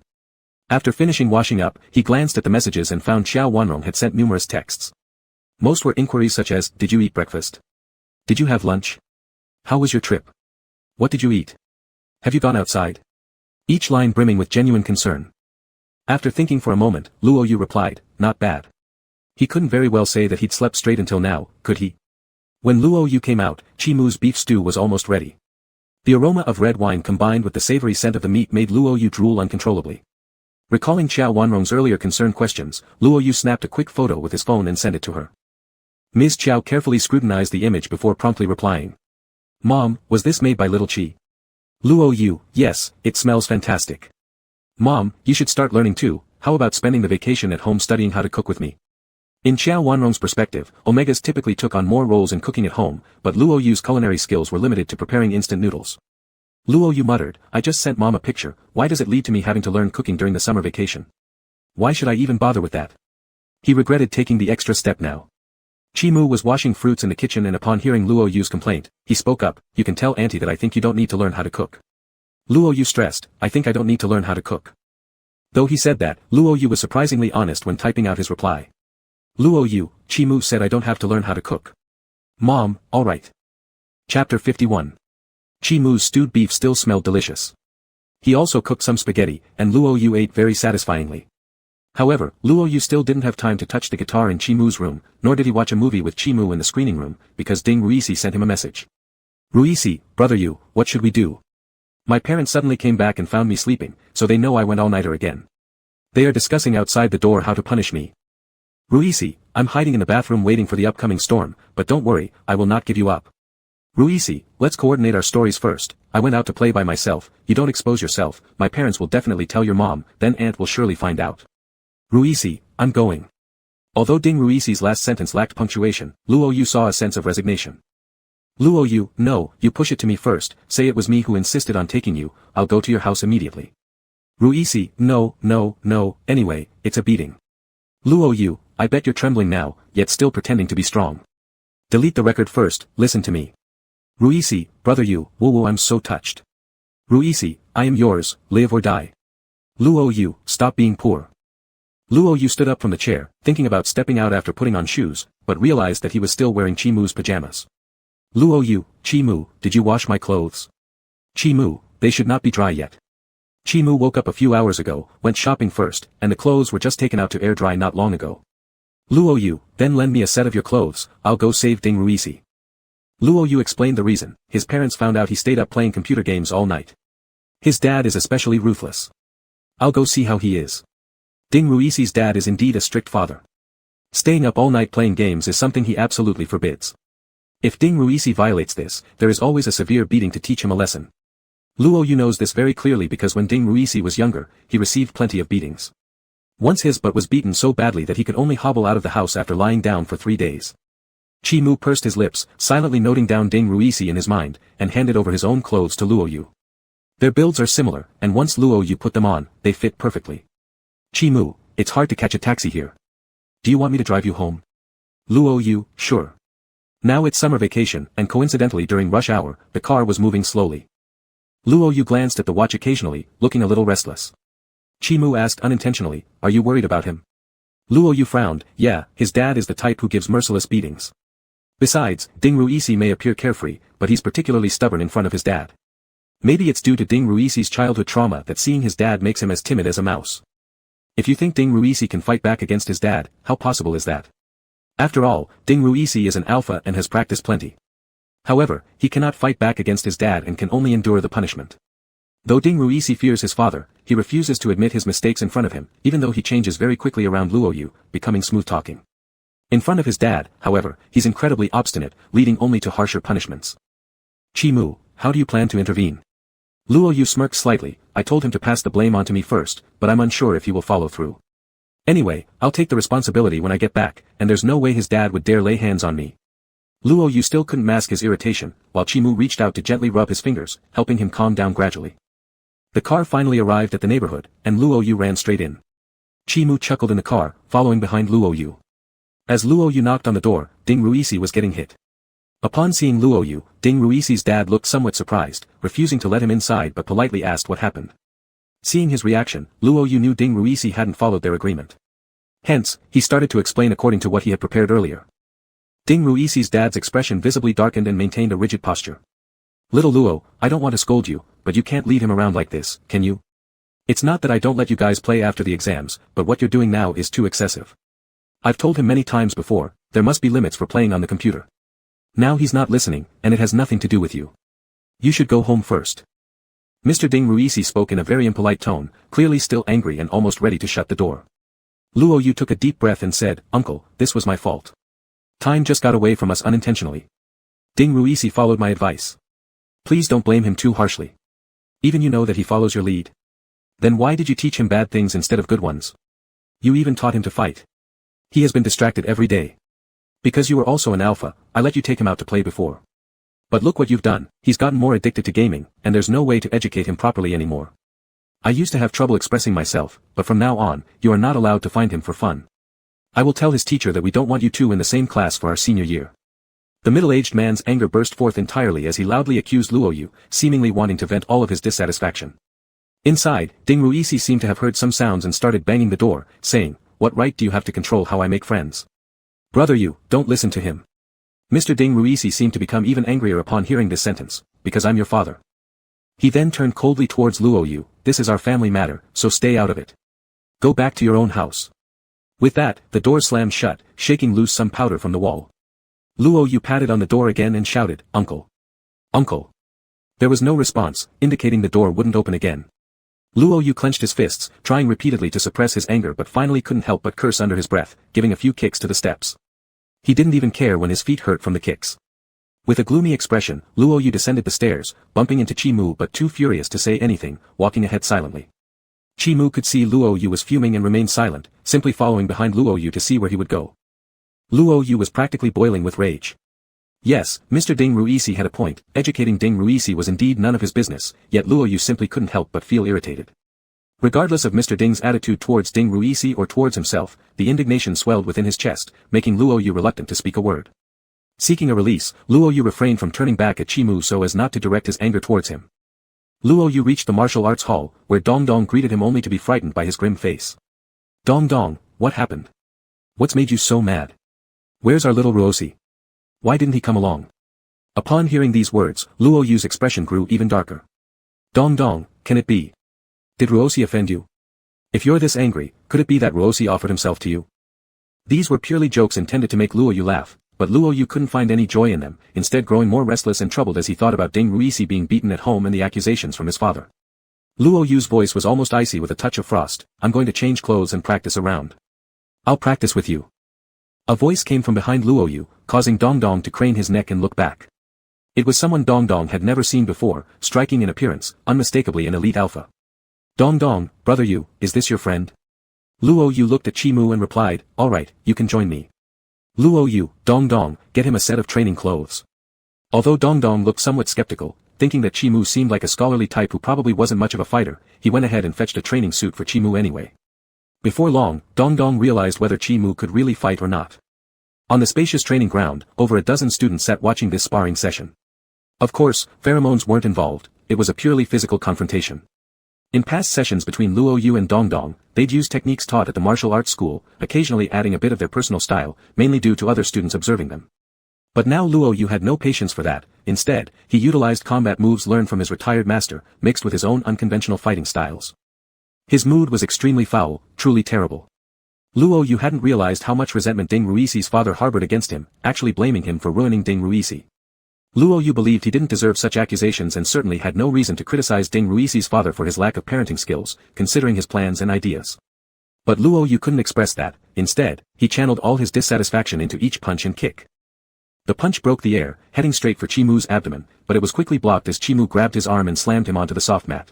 After finishing washing up, he glanced at the messages and found Xiao Wanrong had sent numerous texts. Most were inquiries such as, did you eat breakfast? Did you have lunch? How was your trip? What did you eat? Have you gone outside? Each line brimming with genuine concern. After thinking for a moment, Luo Yu replied, not bad. He couldn't very well say that he'd slept straight until now, could he? When Luo Yu came out, Chimu's beef stew was almost ready. The aroma of red wine combined with the savory scent of the meat made Luo Yu drool uncontrollably. Recalling Xiao Wanrong's earlier concerned questions, Luo Yu snapped a quick photo with his phone and sent it to her. Ms. Qiao carefully scrutinized the image before promptly replying. Mom, was this made by Little Chi? Luo Yu, yes, it smells fantastic. Mom, you should start learning too, how about spending the vacation at home studying how to cook with me? In Xiao Wanrong's perspective, Omegas typically took on more roles in cooking at home, but Luo Yu's culinary skills were limited to preparing instant noodles. Luo Yu muttered, I just sent Mom a picture, why does it lead to me having to learn cooking during the summer vacation? Why should I even bother with that? He regretted taking the extra step now. Chimu was washing fruits in the kitchen and upon hearing Luo Yu's complaint, he spoke up, you can tell Auntie that I think you don't need to learn how to cook. Luo Yu stressed, I think I don't need to learn how to cook. Though he said that, Luo Yu was surprisingly honest when typing out his reply. Luo Yu, Chimu said I don't have to learn how to cook. Mom, alright. Chapter 51. Chimu's stewed beef still smelled delicious. He also cooked some spaghetti, and Luo Yu ate very satisfyingly. However, Luo Yu still didn't have time to touch the guitar in Chimu's room, nor did he watch a movie with Chimu in the screening room, because Ding Ruisi sent him a message. Ruisi, brother Yu, what should we do? My parents suddenly came back and found me sleeping, so they know I went all-nighter again. They are discussing outside the door how to punish me. Ruisi, I'm hiding in the bathroom waiting for the upcoming storm, but don't worry, I will not give you up. Ruisi, let's coordinate our stories first. I went out to play by myself, you don't expose yourself, my parents will definitely tell your mom, then Aunt will surely find out. Ruisi, I'm going. Although Ding Ruisi's last sentence lacked punctuation, Luo Yu saw a sense of resignation. Luo Yu, no, you push it to me first, say it was me who insisted on taking you, I'll go to your house immediately. Ruisi, no, anyway, it's a beating. Luo Yu, I bet you're trembling now, yet still pretending to be strong. Delete the record first, listen to me. Ruisi, brother Yu, woo I'm so touched. Ruisi, I am yours, live or die. Luo Yu, stop being poor. Luo Yu stood up from the chair, thinking about stepping out after putting on shoes, but realized that he was still wearing Chimu's pajamas. Luo Yu, Chimu, did you wash my clothes? Chimu, they should not be dry yet. Chimu woke up a few hours ago, went shopping first, and the clothes were just taken out to air dry not long ago. Luo Yu, then lend me a set of your clothes, I'll go save Ding Ruisi. Luo Yu explained the reason, his parents found out he stayed up playing computer games all night. His dad is especially ruthless. I'll go see how he is. Ding Ruisi's dad is indeed a strict father. Staying up all night playing games is something he absolutely forbids. If Ding Ruisi violates this, there is always a severe beating to teach him a lesson. Luo Yu knows this very clearly because when Ding Ruisi was younger, he received plenty of beatings. Once his butt was beaten so badly that he could only hobble out of the house after lying down for 3 days. Chimu pursed his lips, silently noting down Ding Ruisi in his mind, and handed over his own clothes to Luo Yu. Their builds are similar, and once Luo Yu put them on, they fit perfectly. Chimu, it's hard to catch a taxi here. Do you want me to drive you home? Luo Yu, sure. Now it's summer vacation, and coincidentally during rush hour, the car was moving slowly. Luo Yu glanced at the watch occasionally, looking a little restless. Chimu asked unintentionally, are you worried about him? Luo Yu frowned, yeah, his dad is the type who gives merciless beatings. Besides, Ding Ruisi may appear carefree, but he's particularly stubborn in front of his dad. Maybe it's due to Ding Ruisi's childhood trauma that seeing his dad makes him as timid as a mouse. If you think Ding Ruisi can fight back against his dad, how possible is that? After all, Ding Ruisi is an alpha and has practiced plenty. However, he cannot fight back against his dad and can only endure the punishment. Though Ding Ruisi fears his father, he refuses to admit his mistakes in front of him, even though he changes very quickly around Luo Yu, becoming smooth-talking. In front of his dad, however, he's incredibly obstinate, leading only to harsher punishments. Chi Mu, how do you plan to intervene? Luo Yu smirked slightly. I told him to pass the blame on to me first, but I'm unsure if he will follow through. Anyway, I'll take the responsibility when I get back, and there's no way his dad would dare lay hands on me. Luo Yu still couldn't mask his irritation, while Chi Mu reached out to gently rub his fingers, helping him calm down gradually. The car finally arrived at the neighborhood, and Luo Yu ran straight in. Chi Mu chuckled in the car, following behind Luo Yu. As Luo Yu knocked on the door, Ding Ruisi was getting hit. Upon seeing Luo Yu, Ding Ruisi's dad looked somewhat surprised, refusing to let him inside but politely asked what happened. Seeing his reaction, Luo Yu knew Ding Ruisi hadn't followed their agreement. Hence, he started to explain according to what he had prepared earlier. Ding Ruisi's dad's expression visibly darkened and maintained a rigid posture. Little Luo, I don't want to scold you, but you can't lead him around like this, can you? It's not that I don't let you guys play after the exams, but what you're doing now is too excessive. I've told him many times before, there must be limits for playing on the computer. Now he's not listening, and it has nothing to do with you. You should go home first. Mr. Ding Ruisi spoke in a very impolite tone, clearly still angry and almost ready to shut the door. Luo Yu took a deep breath and said, Uncle, this was my fault. Time just got away from us unintentionally. Ding Ruisi followed my advice. Please don't blame him too harshly. Even you know that he follows your lead. Then why did you teach him bad things instead of good ones? You even taught him to fight. He has been distracted every day. Because you were also an alpha, I let you take him out to play before. But look what you've done, he's gotten more addicted to gaming, and there's no way to educate him properly anymore. I used to have trouble expressing myself, but from now on, you are not allowed to find him for fun. I will tell his teacher that we don't want you two in the same class for our senior year. The middle-aged man's anger burst forth entirely as he loudly accused Luo Yu, seemingly wanting to vent all of his dissatisfaction. Inside, Ding Ruisi seemed to have heard some sounds and started banging the door, saying, What right do you have to control how I make friends? Brother Yu, don't listen to him. Mr. Ding Ruisi seemed to become even angrier upon hearing this sentence, because I'm your father. He then turned coldly towards Luo Yu, this is our family matter, so stay out of it. Go back to your own house. With that, the door slammed shut, shaking loose some powder from the wall. Luo Yu patted on the door again and shouted, Uncle. Uncle. There was no response, indicating the door wouldn't open again. Luo Yu clenched his fists, trying repeatedly to suppress his anger but finally couldn't help but curse under his breath, giving a few kicks to the steps. He didn't even care when his feet hurt from the kicks. With a gloomy expression, Luo Yu descended the stairs, bumping into Chi Mu but too furious to say anything, walking ahead silently. Chi Mu could see Luo Yu was fuming and remained silent, simply following behind Luo Yu to see where he would go. Luo Yu was practically boiling with rage. Yes, Mr. Ding Ruisi had a point, educating Ding Ruisi was indeed none of his business, yet Luo Yu simply couldn't help but feel irritated. Regardless of Mr. Ding's attitude towards Ding Ruisi or towards himself, the indignation swelled within his chest, making Luo Yu reluctant to speak a word. Seeking a release, Luo Yu refrained from turning back at Chi Mu so as not to direct his anger towards him. Luo Yu reached the martial arts hall, where Dong Dong greeted him only to be frightened by his grim face. Dong Dong, what happened? What's made you so mad? Where's our little Ruosi? Why didn't he come along? Upon hearing these words, Luo Yu's expression grew even darker. Dong Dong, can it be? Did Ruosi offend you? If you're this angry, could it be that Ruosi offered himself to you? These were purely jokes intended to make Luo Yu laugh, but Luo Yu couldn't find any joy in them, instead growing more restless and troubled as he thought about Ding Ruisi being beaten at home and the accusations from his father. Luo Yu's voice was almost icy with a touch of frost. I'm going to change clothes and practice around. I'll practice with you. A voice came from behind Luo Yu, causing Dong Dong to crane his neck and look back. It was someone Dong Dong had never seen before, striking in appearance, unmistakably an elite alpha. Dong Dong, brother Yu, is this your friend? Luo Yu looked at Chi Mu and replied, alright, you can join me. Luo Yu, Dong Dong, get him a set of training clothes. Although Dong Dong looked somewhat skeptical, thinking that Chi Mu seemed like a scholarly type who probably wasn't much of a fighter, he went ahead and fetched a training suit for Chi Mu anyway. Before long, Dong Dong realized whether Chi Mu could really fight or not. On the spacious training ground, over a dozen students sat watching this sparring session. Of course, pheromones weren't involved, it was a purely physical confrontation. In past sessions between Luo Yu and Dong Dong, they'd used techniques taught at the martial arts school, occasionally adding a bit of their personal style, mainly due to other students observing them. But now Luo Yu had no patience for that. Instead, he utilized combat moves learned from his retired master, mixed with his own unconventional fighting styles. His mood was extremely foul, truly terrible. Luo Yu hadn't realized how much resentment Ding Ruisi's father harbored against him, actually blaming him for ruining Ding Ruisi. Luo Yu believed he didn't deserve such accusations and certainly had no reason to criticize Ding Ruixi's father for his lack of parenting skills, considering his plans and ideas. But Luo Yu couldn't express that. Instead, he channeled all his dissatisfaction into each punch and kick. The punch broke the air, heading straight for Chimu's abdomen, but it was quickly blocked as Chimu grabbed his arm and slammed him onto the soft mat.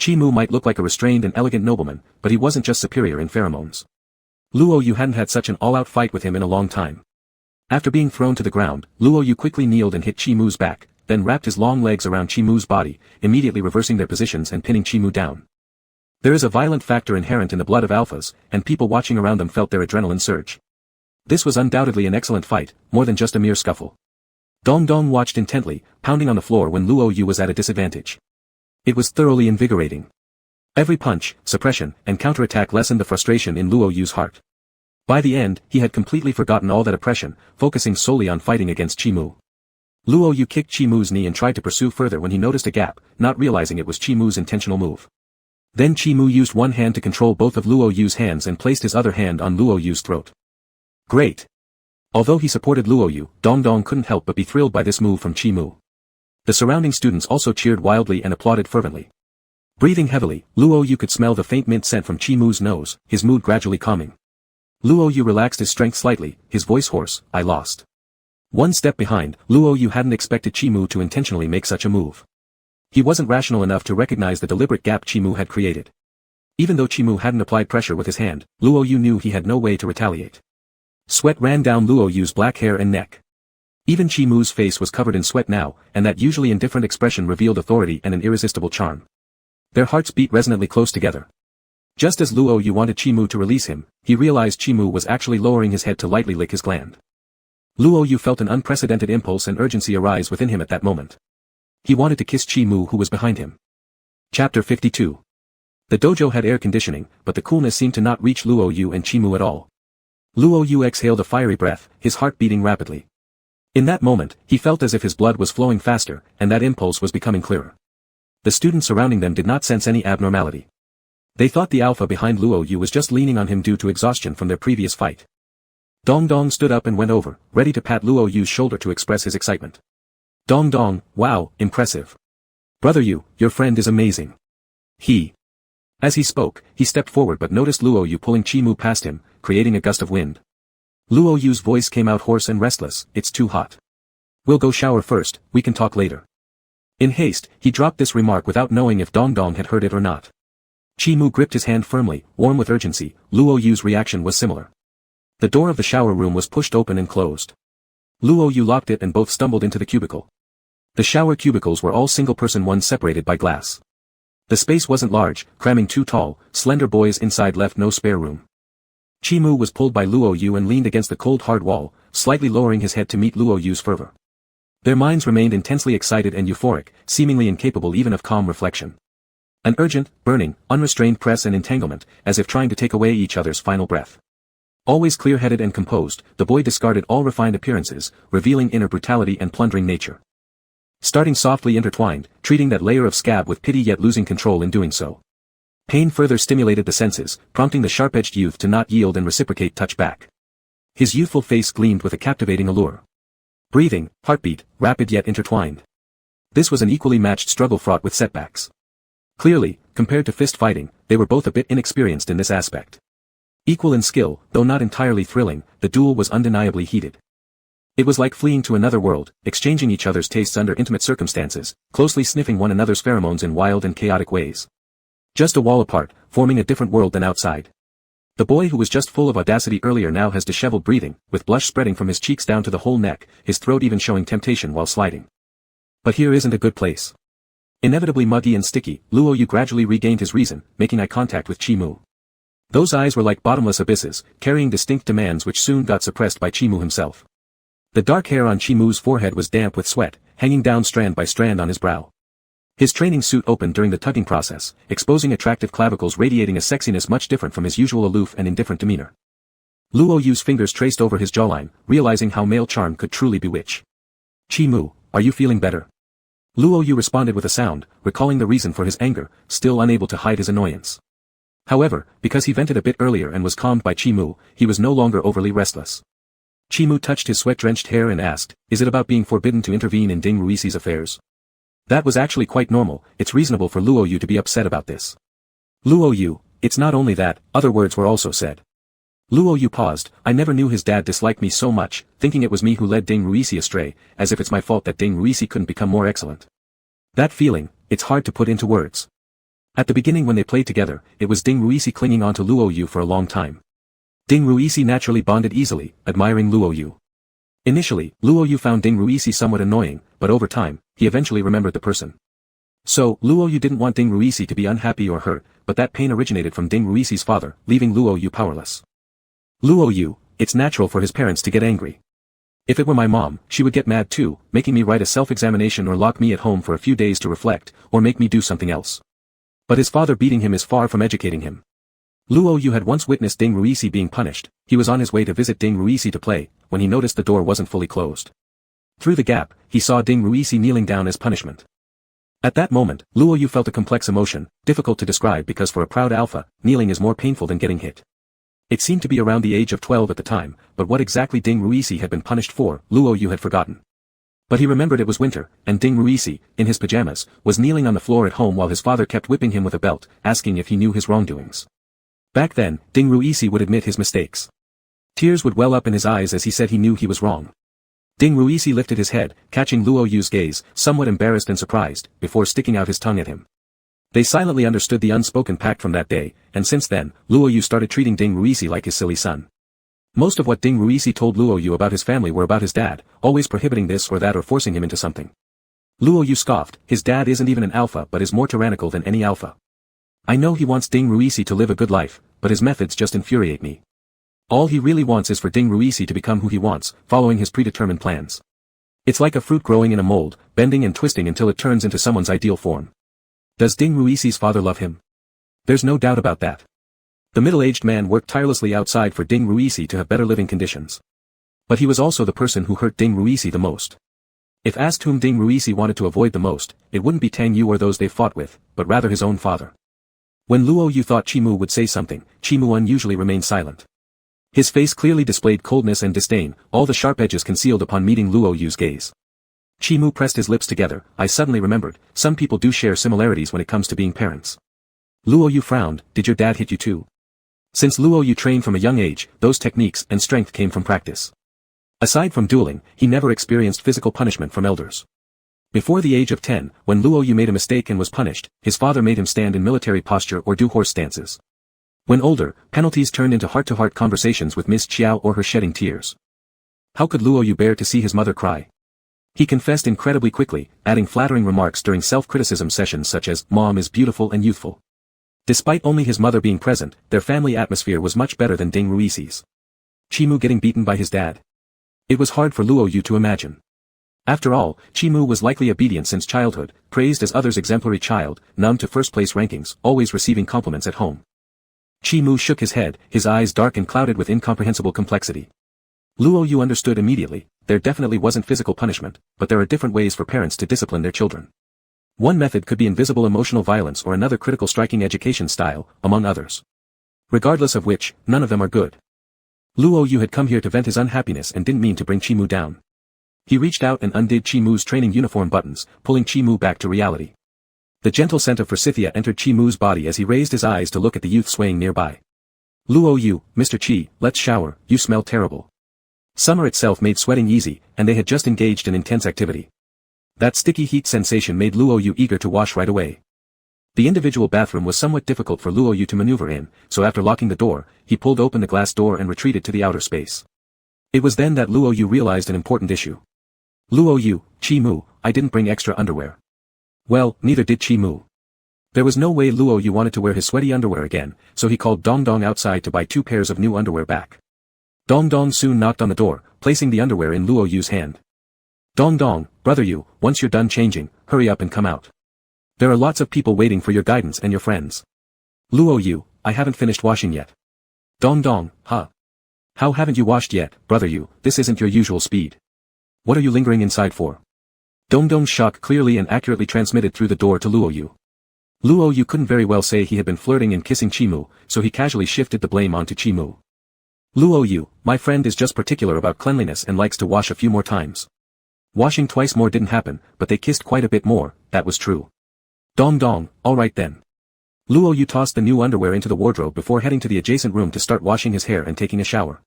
Chimu might look like a restrained and elegant nobleman, but he wasn't just superior in pheromones. Luo Yu hadn't had such an all-out fight with him in a long time. After being thrown to the ground, Luo Yu quickly kneeled and hit Chimu's back, then wrapped his long legs around Chimu's body, immediately reversing their positions and pinning Chimu down. There is a violent factor inherent in the blood of alphas, and people watching around them felt their adrenaline surge. This was undoubtedly an excellent fight, more than just a mere scuffle. Dong Dong watched intently, pounding on the floor when Luo Yu was at a disadvantage. It was thoroughly invigorating. Every punch, suppression, and counterattack lessened the frustration in Luo Yu's heart. By the end, he had completely forgotten all that oppression, focusing solely on fighting against Chimu. Luo Yu kicked Chimu's knee and tried to pursue further when he noticed a gap, not realizing it was Chimu's intentional move. Then Chimu used one hand to control both of Luo Yu's hands and placed his other hand on Luo Yu's throat. Great! Although he supported Luo Yu, Dong Dong couldn't help but be thrilled by this move from Chimu. The surrounding students also cheered wildly and applauded fervently. Breathing heavily, Luo Yu could smell the faint mint scent from Chimu's nose, his mood gradually calming. Luo Yu relaxed his strength slightly, his voice hoarse, "I lost." One step behind, Luo Yu hadn't expected Chimu to intentionally make such a move. He wasn't rational enough to recognize the deliberate gap Chimu had created. Even though Chimu hadn't applied pressure with his hand, Luo Yu knew he had no way to retaliate. Sweat ran down Luo Yu's black hair and neck. Even Chimu's face was covered in sweat now, and that usually indifferent expression revealed authority and an irresistible charm. Their hearts beat resonantly close together. Just as Luo Yu wanted Chimu to release him, he realized Chimu was actually lowering his head to lightly lick his gland. Luo Yu felt an unprecedented impulse and urgency arise within him at that moment. He wanted to kiss Chimu who was behind him. Chapter 52. The dojo had air conditioning, but the coolness seemed to not reach Luo Yu and Chimu at all. Luo Yu exhaled a fiery breath, his heart beating rapidly. In that moment, he felt as if his blood was flowing faster, and that impulse was becoming clearer. The students surrounding them did not sense any abnormality. They thought the alpha behind Luo Yu was just leaning on him due to exhaustion from their previous fight. Dong Dong stood up and went over, ready to pat Luo Yu's shoulder to express his excitement. Dong Dong, wow, impressive. Brother Yu, your friend is amazing. As he spoke, he stepped forward but noticed Luo Yu pulling Chimu past him, creating a gust of wind. Luo Yu's voice came out hoarse and restless, "It's too hot. We'll go shower first, we can talk later." In haste, he dropped this remark without knowing if Dong Dong had heard it or not. Chimu gripped his hand firmly, warm with urgency. Luo Yu's reaction was similar. The door of the shower room was pushed open and closed. Luo Yu locked it and both stumbled into the cubicle. The shower cubicles were all single-person ones separated by glass. The space wasn't large, cramming two tall, slender boys inside left no spare room. Chimu was pulled by Luo Yu and leaned against the cold hard wall, slightly lowering his head to meet Luo Yu's fervor. Their minds remained intensely excited and euphoric, seemingly incapable even of calm reflection. An urgent, burning, unrestrained press and entanglement, as if trying to take away each other's final breath. Always clear-headed and composed, the boy discarded all refined appearances, revealing inner brutality and plundering nature. Starting softly intertwined, treating that layer of scab with pity yet losing control in doing so. Pain further stimulated the senses, prompting the sharp-edged youth to not yield and reciprocate touch back. His youthful face gleamed with a captivating allure. Breathing, heartbeat, rapid yet intertwined. This was an equally matched struggle fraught with setbacks. Clearly, compared to fist fighting, they were both a bit inexperienced in this aspect. Equal in skill, though not entirely thrilling, the duel was undeniably heated. It was like fleeing to another world, exchanging each other's tastes under intimate circumstances, closely sniffing one another's pheromones in wild and chaotic ways. Just a wall apart, forming a different world than outside. The boy who was just full of audacity earlier now has disheveled breathing, with blush spreading from his cheeks down to the whole neck, his throat even showing temptation while sliding. But here isn't a good place. Inevitably muggy and sticky, Luo Yu gradually regained his reason, making eye contact with Chimu. Those eyes were like bottomless abysses, carrying distinct demands which soon got suppressed by Chimu himself. The dark hair on Chimu's forehead was damp with sweat, hanging down strand by strand on his brow. His training suit opened during the tugging process, exposing attractive clavicles radiating a sexiness much different from his usual aloof and indifferent demeanor. Luo Yu's fingers traced over his jawline, realizing how male charm could truly bewitch. "Chimu, are you feeling better?" Luo Yu responded with a sound, recalling the reason for his anger, still unable to hide his annoyance. However, because he vented a bit earlier and was calmed by Chimu, he was no longer overly restless. Chimu touched his sweat-drenched hair and asked, is it about being forbidden to intervene in Ding Ruisi's affairs? That was actually quite normal, it's reasonable for Luo Yu to be upset about this. Luo Yu, it's not only that, other words were also said. Luo Yu paused, I never knew his dad disliked me so much, thinking it was me who led Ding Ruisi astray, as if it's my fault that Ding Ruisi couldn't become more excellent. That feeling, it's hard to put into words. At the beginning when they played together, it was Ding Ruisi clinging on to Luo Yu for a long time. Ding Ruisi naturally bonded easily, admiring Luo Yu. Initially, Luo Yu found Ding Ruisi somewhat annoying, but over time, he eventually remembered the person. So, Luo Yu didn't want Ding Ruisi to be unhappy or hurt, but that pain originated from Ding Ruisi's father, leaving Luo Yu powerless. Luo Yu, it's natural for his parents to get angry. If it were my mom, she would get mad too, making me write a self-examination or lock me at home for a few days to reflect, or make me do something else. But his father beating him is far from educating him. Luo Yu had once witnessed Ding Ruisi being punished. He was on his way to visit Ding Ruisi to play, when he noticed the door wasn't fully closed. Through the gap, he saw Ding Ruisi kneeling down as punishment. At that moment, Luo Yu felt a complex emotion, difficult to describe because for a proud alpha, kneeling is more painful than getting hit. It seemed to be around the age of 12 at the time, but what exactly Ding Ruisi had been punished for, Luo Yu had forgotten. But he remembered it was winter, and Ding Ruisi, in his pajamas, was kneeling on the floor at home while his father kept whipping him with a belt, asking if he knew his wrongdoings. Back then, Ding Ruisi would admit his mistakes. Tears would well up in his eyes as he said he knew he was wrong. Ding Ruisi lifted his head, catching Luo Yu's gaze, somewhat embarrassed and surprised, before sticking out his tongue at him. They silently understood the unspoken pact from that day, and since then, Luo Yu started treating Ding Ruisi like his silly son. Most of what Ding Ruisi told Luo Yu about his family were about his dad, always prohibiting this or that or forcing him into something. Luo Yu scoffed, his dad isn't even an alpha but is more tyrannical than any alpha. I know he wants Ding Ruisi to live a good life, but his methods just infuriate me. All he really wants is for Ding Ruisi to become who he wants, following his predetermined plans. It's like a fruit growing in a mold, bending and twisting until it turns into someone's ideal form. Does Ding Ruisi's father love him? There's no doubt about that. The middle-aged man worked tirelessly outside for Ding Ruisi to have better living conditions. But he was also the person who hurt Ding Ruisi the most. If asked whom Ding Ruisi wanted to avoid the most, it wouldn't be Tang Yu or those they fought with, but rather his own father. When Luo Yu thought Chimu would say something, Chimu unusually remained silent. His face clearly displayed coldness and disdain, all the sharp edges concealed upon meeting Luo Yu's gaze. Chimu pressed his lips together. I suddenly remembered, some people do share similarities when it comes to being parents. Luo Yu frowned, did your dad hit you too? Since Luo Yu trained from a young age, those techniques and strength came from practice. Aside from dueling, he never experienced physical punishment from elders. Before the age of 10, when Luo Yu made a mistake and was punished, his father made him stand in military posture or do horse stances. When older, penalties turned into heart-to-heart conversations with Miss Qiao or her shedding tears. How could Luo Yu bear to see his mother cry? He confessed incredibly quickly, adding flattering remarks during self-criticism sessions such as, Mom is beautiful and youthful. Despite only his mother being present, their family atmosphere was much better than Ding Ruisi's. Chimu getting beaten by his dad? It was hard for Luo Yu to imagine. After all, Chimu was likely obedient since childhood, praised as others' exemplary child, numb to first-place rankings, always receiving compliments at home. Chimu shook his head, his eyes dark and clouded with incomprehensible complexity. Luo Yu understood immediately, there definitely wasn't physical punishment, but there are different ways for parents to discipline their children. One method could be invisible emotional violence or another critical striking education style, among others. Regardless of which, none of them are good. Luo Yu had come here to vent his unhappiness and didn't mean to bring Chimu down. He reached out and undid Chimu's training uniform buttons, pulling Chimu back to reality. The gentle scent of forsythia entered Chimu's body as he raised his eyes to look at the youth swaying nearby. Luo Yu, Mr. Chi, let's shower, you smell terrible. Summer itself made sweating easy, and they had just engaged in intense activity. That sticky heat sensation made Luo Yu eager to wash right away. The individual bathroom was somewhat difficult for Luo Yu to maneuver in, so after locking the door, he pulled open the glass door and retreated to the outer space. It was then that Luo Yu realized an important issue. Luo Yu, Chimu, I didn't bring extra underwear. Well, neither did Chimu. There was no way Luo Yu wanted to wear his sweaty underwear again, so he called Dong Dong outside to buy 2 pairs of new underwear back. Dong Dong soon knocked on the door, placing the underwear in Luo Yu's hand. Dong Dong, brother Yu, once you're done changing, hurry up and come out. There are lots of people waiting for your guidance and your friends. Luo Yu, I haven't finished washing yet. Dong Dong, huh? How haven't you washed yet, brother Yu? This isn't your usual speed. What are you lingering inside for? Dong Dong's shock clearly and accurately transmitted through the door to Luo Yu. Luo Yu couldn't very well say he had been flirting and kissing Chimu, so he casually shifted the blame onto Chimu. Luo Yu, my friend is just particular about cleanliness and likes to wash a few more times. Washing twice more didn't happen, but they kissed quite a bit more, that was true. Dong dong, alright then. Luo Yu tossed the new underwear into the wardrobe before heading to the adjacent room to start washing his hair and taking a shower.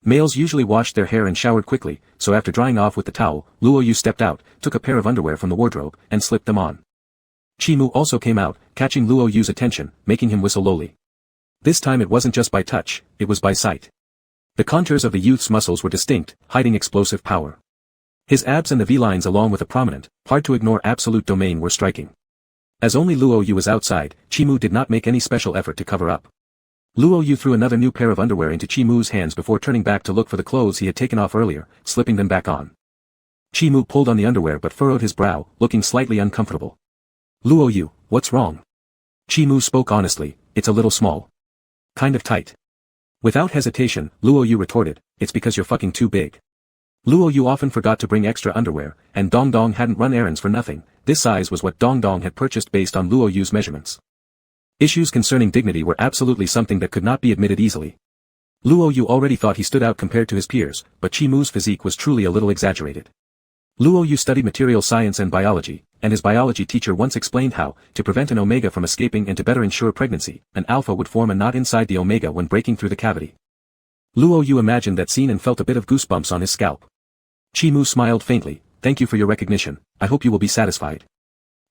Males usually washed their hair and showered quickly, so after drying off with the towel, Luo Yu stepped out, took a pair of underwear from the wardrobe, and slipped them on. Chimu also came out, catching Luo Yu's attention, making him whistle lowly. This time it wasn't just by touch, it was by sight. The contours of the youth's muscles were distinct, hiding explosive power. His abs and the V-lines along with a prominent, hard-to-ignore absolute domain were striking. As only Luo Yu was outside, Chimu did not make any special effort to cover up. Luo Yu threw another new pair of underwear into Chimu's hands before turning back to look for the clothes he had taken off earlier, slipping them back on. Chimu pulled on the underwear but furrowed his brow, looking slightly uncomfortable. Luo Yu, what's wrong? Chimu spoke honestly, it's a little small. Kind of tight. Without hesitation, Luo Yu retorted, it's because you're fucking too big. Luo Yu often forgot to bring extra underwear, and Dong Dong hadn't run errands for nothing. This size was what Dong Dong had purchased based on Luo Yu's measurements. Issues concerning dignity were absolutely something that could not be admitted easily. Luo Yu already thought he stood out compared to his peers, but Chimu's physique was truly a little exaggerated. Luo Yu studied material science and biology, and his biology teacher once explained how, to prevent an omega from escaping and to better ensure pregnancy, an alpha would form a knot inside the omega when breaking through the cavity. Luo Yu imagined that scene and felt a bit of goosebumps on his scalp. Chimu smiled faintly, thank you for your recognition, I hope you will be satisfied.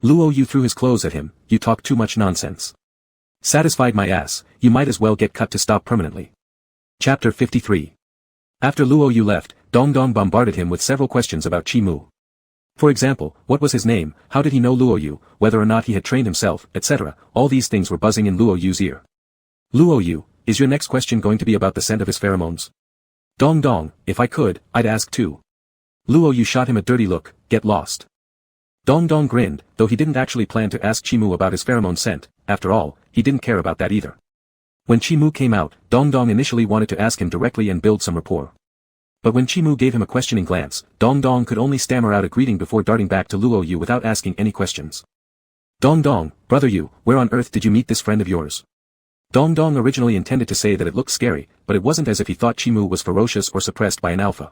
Luo Yu threw his clothes at him, you talk too much nonsense. Satisfied my ass, you might as well get cut to stop permanently. Chapter 53. After Luo Yu left, Dong Dong bombarded him with several questions about Chimu. For example, what was his name, how did he know Luo Yu, whether or not he had trained himself, etc. All these things were buzzing in Luo Yu's ear. Luo Yu, is your next question going to be about the scent of his pheromones? Dong Dong, if I could, I'd ask too. Luo Yu shot him a dirty look, get lost. Dong Dong grinned, though he didn't actually plan to ask Chimu about his pheromone scent, after all, he didn't care about that either. When Chimu came out, Dong Dong initially wanted to ask him directly and build some rapport. But when Chimu gave him a questioning glance, Dong Dong could only stammer out a greeting before darting back to Luo Yu without asking any questions. Dong Dong, brother Yu, where on earth did you meet this friend of yours? Dong Dong originally intended to say that it looked scary, but it wasn't as if he thought Chimu was ferocious or suppressed by an alpha.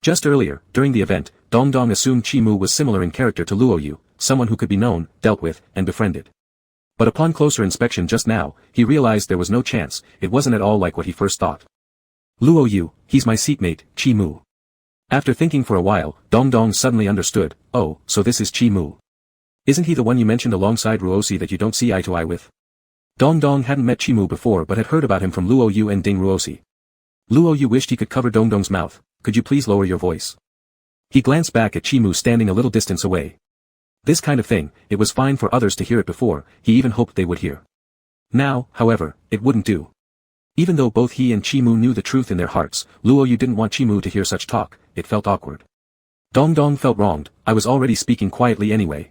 Just earlier, during the event, Dong Dong assumed Chimu was similar in character to Luo Yu, someone who could be known, dealt with, and befriended. But upon closer inspection just now, he realized there was no chance, it wasn't at all like what he first thought. Luo Yu, he's my seatmate, Chimu. After thinking for a while, Dong Dong suddenly understood, oh, so this is Chimu. Isn't he the one you mentioned alongside Ruosi that you don't see eye to eye with? Dong Dong hadn't met Chimu before but had heard about him from Luo Yu and Ding Ruosi. Luo Yu wished he could cover Dong Dong's mouth, could you please lower your voice? He glanced back at Chimu standing a little distance away. This kind of thing, it was fine for others to hear it before, he even hoped they would hear. Now, however, it wouldn't do. Even though both he and Chimu knew the truth in their hearts, Luo Yu didn't want Chimu to hear such talk, it felt awkward. Dong Dong felt wronged, I was already speaking quietly anyway.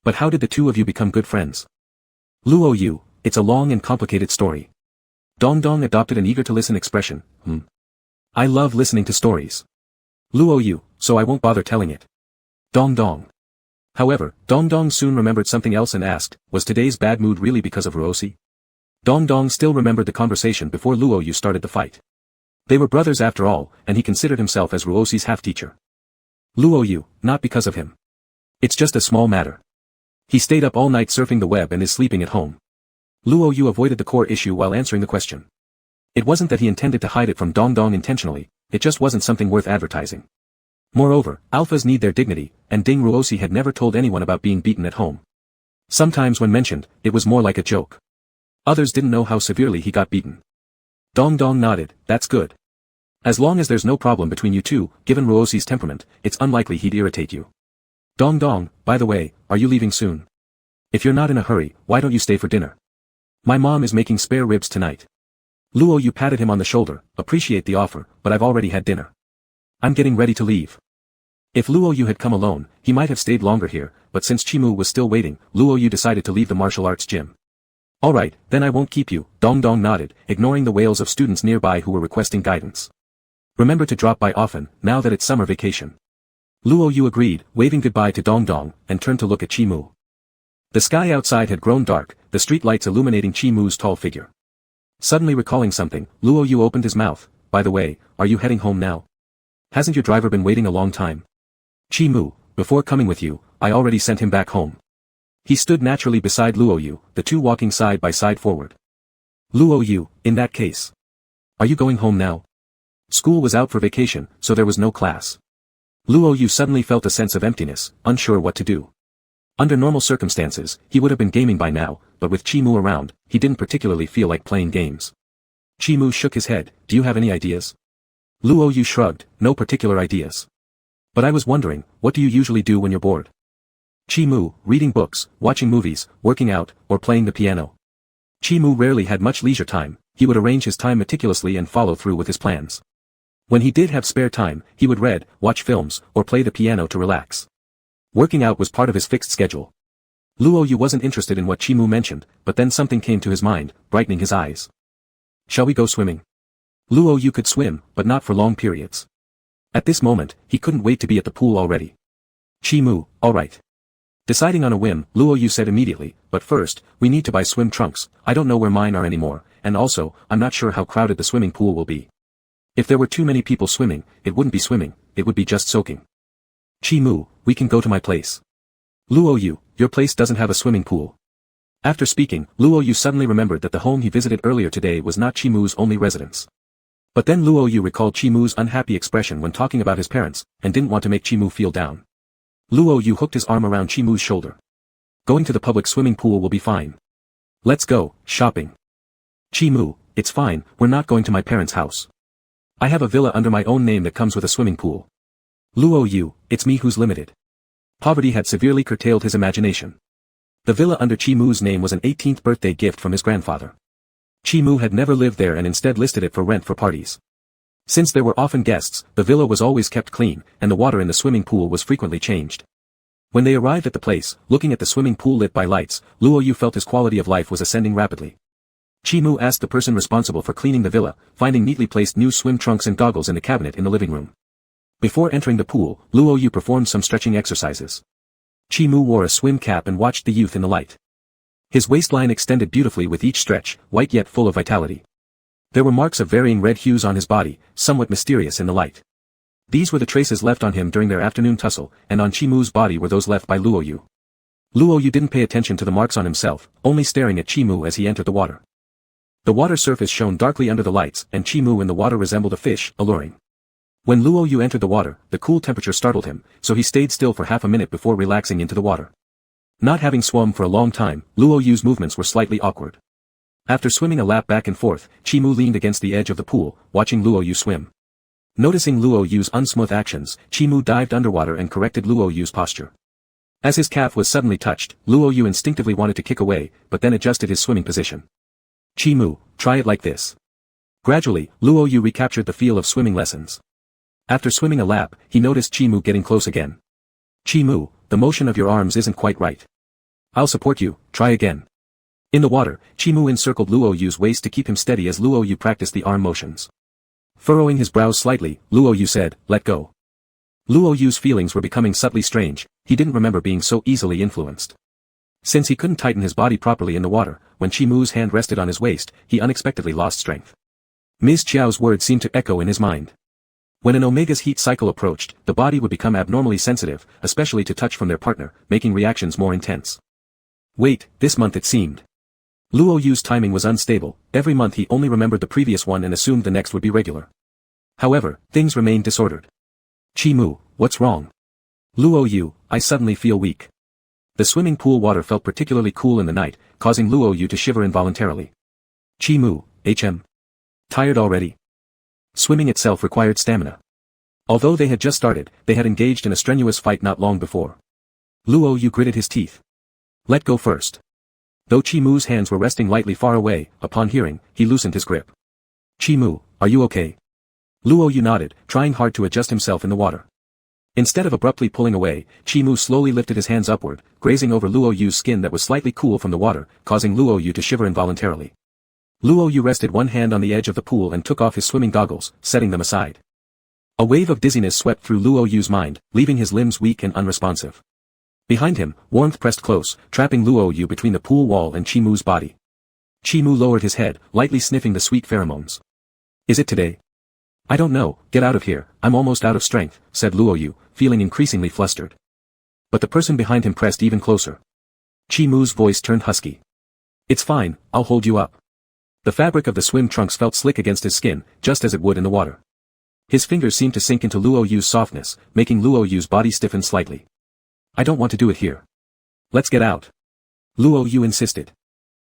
But how did the two of you become good friends? Luo Yu, it's a long and complicated story. Dong Dong adopted an eager-to-listen expression, I love listening to stories. Luo Yu, so I won't bother telling it. Dong Dong. However, Dong Dong soon remembered something else and asked, was today's bad mood really because of Ruosi? Dong Dong still remembered the conversation before Luo Yu started the fight. They were brothers after all, and he considered himself as Ruosi's half-teacher. Luo Yu, not because of him. It's just a small matter. He stayed up all night surfing the web and is sleeping at home. Luo Yu avoided the core issue while answering the question. It wasn't that he intended to hide it from Dong Dong intentionally, it just wasn't something worth advertising. Moreover, alphas need their dignity, and Ding Ruosi had never told anyone about being beaten at home. Sometimes when mentioned, it was more like a joke. Others didn't know how severely he got beaten. Dong Dong nodded, that's good. As long as there's no problem between you two, given Ruosi's temperament, it's unlikely he'd irritate you. Dong Dong, by the way, are you leaving soon? If you're not in a hurry, why don't you stay for dinner? My mom is making spare ribs tonight. Luo Yu patted him on the shoulder, appreciate the offer, but I've already had dinner. I'm getting ready to leave. If Luo Yu had come alone, he might have stayed longer here, but since Chimu was still waiting, Luo Yu decided to leave the martial arts gym. Alright, then I won't keep you, Dong Dong nodded, ignoring the wails of students nearby who were requesting guidance. Remember to drop by often, now that it's summer vacation. Luo Yu agreed, waving goodbye to Dong Dong, and turned to look at Chimu. The sky outside had grown dark, the street lights illuminating Chimu's tall figure. Suddenly recalling something, Luo Yu opened his mouth, by the way, are you heading home now? Hasn't your driver been waiting a long time? Chi-Mu, before coming with you, I already sent him back home. He stood naturally beside Luoyu, the two walking side by side forward. Luoyu, in that case. Are you going home now? School was out for vacation, so there was no class. Luoyu suddenly felt a sense of emptiness, unsure what to do. Under normal circumstances, he would have been gaming by now, but with Chi-Mu around, he didn't particularly feel like playing games. Chi-Mu shook his head, do you have any ideas? Luoyu shrugged, no particular ideas. But I was wondering, what do you usually do when you're bored? Chi-Mu, reading books, watching movies, working out, or playing the piano. Chi-Mu rarely had much leisure time, he would arrange his time meticulously and follow through with his plans. When he did have spare time, he would read, watch films, or play the piano to relax. Working out was part of his fixed schedule. Luoyu wasn't interested in what Chi-Mu mentioned, but then something came to his mind, brightening his eyes. Shall we go swimming? Luoyu could swim, but not for long periods. At this moment, he couldn't wait to be at the pool already. Chi-Mu, alright. Deciding on a whim, Luoyu said immediately, but first, we need to buy swim trunks, I don't know where mine are anymore, and also, I'm not sure how crowded the swimming pool will be. If there were too many people swimming, it wouldn't be swimming, it would be just soaking. Chi-Mu, we can go to my place. Luoyu, your place doesn't have a swimming pool. After speaking, Luoyu suddenly remembered that the home he visited earlier today was not Chi-Mu's only residence. But then Luoyu recalled Chi-Mu's unhappy expression when talking about his parents, and didn't want to make Chi-Mu feel down. Luoyu hooked his arm around Chi-Mu's shoulder. Going to the public swimming pool will be fine. Let's go, shopping. Chi-Mu, it's fine, we're not going to my parents' house. I have a villa under my own name that comes with a swimming pool. Luoyu, it's me who's limited. Poverty had severely curtailed his imagination. The villa under Chi-Mu's name was an 18th birthday gift from his grandfather. Chi-Mu had never lived there and instead listed it for rent for parties. Since there were often guests, the villa was always kept clean, and the water in the swimming pool was frequently changed. When they arrived at the place, looking at the swimming pool lit by lights, Luoyu felt his quality of life was ascending rapidly. Chi-Mu asked the person responsible for cleaning the villa, finding neatly placed new swim trunks and goggles in the cabinet in the living room. Before entering the pool, Luoyu performed some stretching exercises. Chi-Mu wore a swim cap and watched the youth in the light. His waistline extended beautifully with each stretch, white yet full of vitality. There were marks of varying red hues on his body, somewhat mysterious in the light. These were the traces left on him during their afternoon tussle, and on Chi-Mu's body were those left by Luoyu. Luoyu didn't pay attention to the marks on himself, only staring at Chi-Mu as he entered the water. The water surface shone darkly under the lights, and Chi-Mu in the water resembled a fish, alluring. When Luoyu entered the water, the cool temperature startled him, so he stayed still for half a minute before relaxing into the water. Not having swum for a long time, Luoyu's movements were slightly awkward. After swimming a lap back and forth, Chi-Mu leaned against the edge of the pool, watching Luoyu swim. Noticing Luoyu's unsmooth actions, Chi-Mu dived underwater and corrected Luoyu's posture. As his calf was suddenly touched, Luoyu instinctively wanted to kick away, but then adjusted his swimming position. Chi-Mu, try it like this. Gradually, Luoyu recaptured the feel of swimming lessons. After swimming a lap, he noticed Chi-Mu getting close again. Chi-Mu, the motion of your arms isn't quite right. I'll support you, try again. In the water, Chi-Mu encircled Luoyu's waist to keep him steady as Luoyu practiced the arm motions. Furrowing his brows slightly, Luoyu said, let go. Luoyu's feelings were becoming subtly strange, he didn't remember being so easily influenced. Since he couldn't tighten his body properly in the water, when Chi-Mu's hand rested on his waist, he unexpectedly lost strength. Ms. Chiao's words seemed to echo in his mind. When an omega's heat cycle approached, the body would become abnormally sensitive, especially to touch from their partner, making reactions more intense. Wait, this month it seemed. Luoyu's timing was unstable, every month he only remembered the previous one and assumed the next would be regular. However, things remained disordered. Chi-Mu, what's wrong? Luoyu, I suddenly feel weak. The swimming pool water felt particularly cool in the night, causing Luoyu to shiver involuntarily. Chi-Mu, tired already? Swimming itself required stamina. Although they had just started, they had engaged in a strenuous fight not long before. Luoyu gritted his teeth. Let go first. Though Chi-Mu's hands were resting lightly far away, upon hearing, he loosened his grip. Chi-Mu, are you okay? Luoyu nodded, trying hard to adjust himself in the water. Instead of abruptly pulling away, Chi-Mu slowly lifted his hands upward, grazing over Luoyu's skin that was slightly cool from the water, causing Luoyu to shiver involuntarily. Luoyu rested one hand on the edge of the pool and took off his swimming goggles, setting them aside. A wave of dizziness swept through Luoyu's mind, leaving his limbs weak and unresponsive. Behind him, warmth pressed close, trapping Luoyu between the pool wall and Chi-Mu's body. Chi-Mu lowered his head, lightly sniffing the sweet pheromones. Is it today? I don't know, get out of here, I'm almost out of strength, said Luoyu, feeling increasingly flustered. But the person behind him pressed even closer. Chi Mu's voice turned husky. It's fine, I'll hold you up. The fabric of the swim trunks felt slick against his skin, just as it would in the water. His fingers seemed to sink into Luoyu's softness, making Luoyu's body stiffen slightly. I don't want to do it here. Let's get out. Luoyu insisted.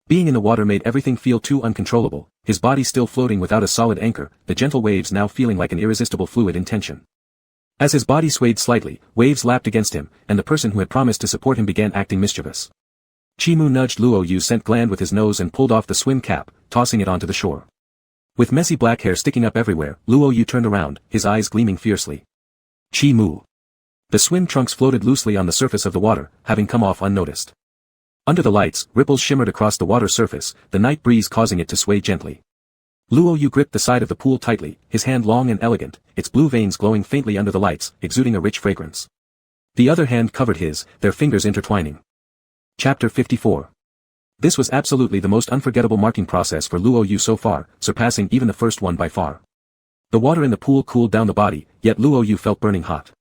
Being in the water made everything feel too uncontrollable, his body still floating without a solid anchor, the gentle waves now feeling like an irresistible fluid in tension. As his body swayed slightly, waves lapped against him, and the person who had promised to support him began acting mischievous. Chi Mu nudged Luoyu's scent gland with his nose and pulled off the swim cap, tossing it onto the shore. With messy black hair sticking up everywhere, Luoyu turned around, his eyes gleaming fiercely. Chi Mu. The swim trunks floated loosely on the surface of the water, having come off unnoticed. Under the lights, ripples shimmered across the water surface, the night breeze causing it to sway gently. Luoyu gripped the side of the pool tightly, his hand long and elegant, its blue veins glowing faintly under the lights, exuding a rich fragrance. The other hand covered his, their fingers intertwining. Chapter 54. This was absolutely the most unforgettable marking process for Luoyu so far, surpassing even the first one by far. The water in the pool cooled down the body, yet Luoyu felt burning hot.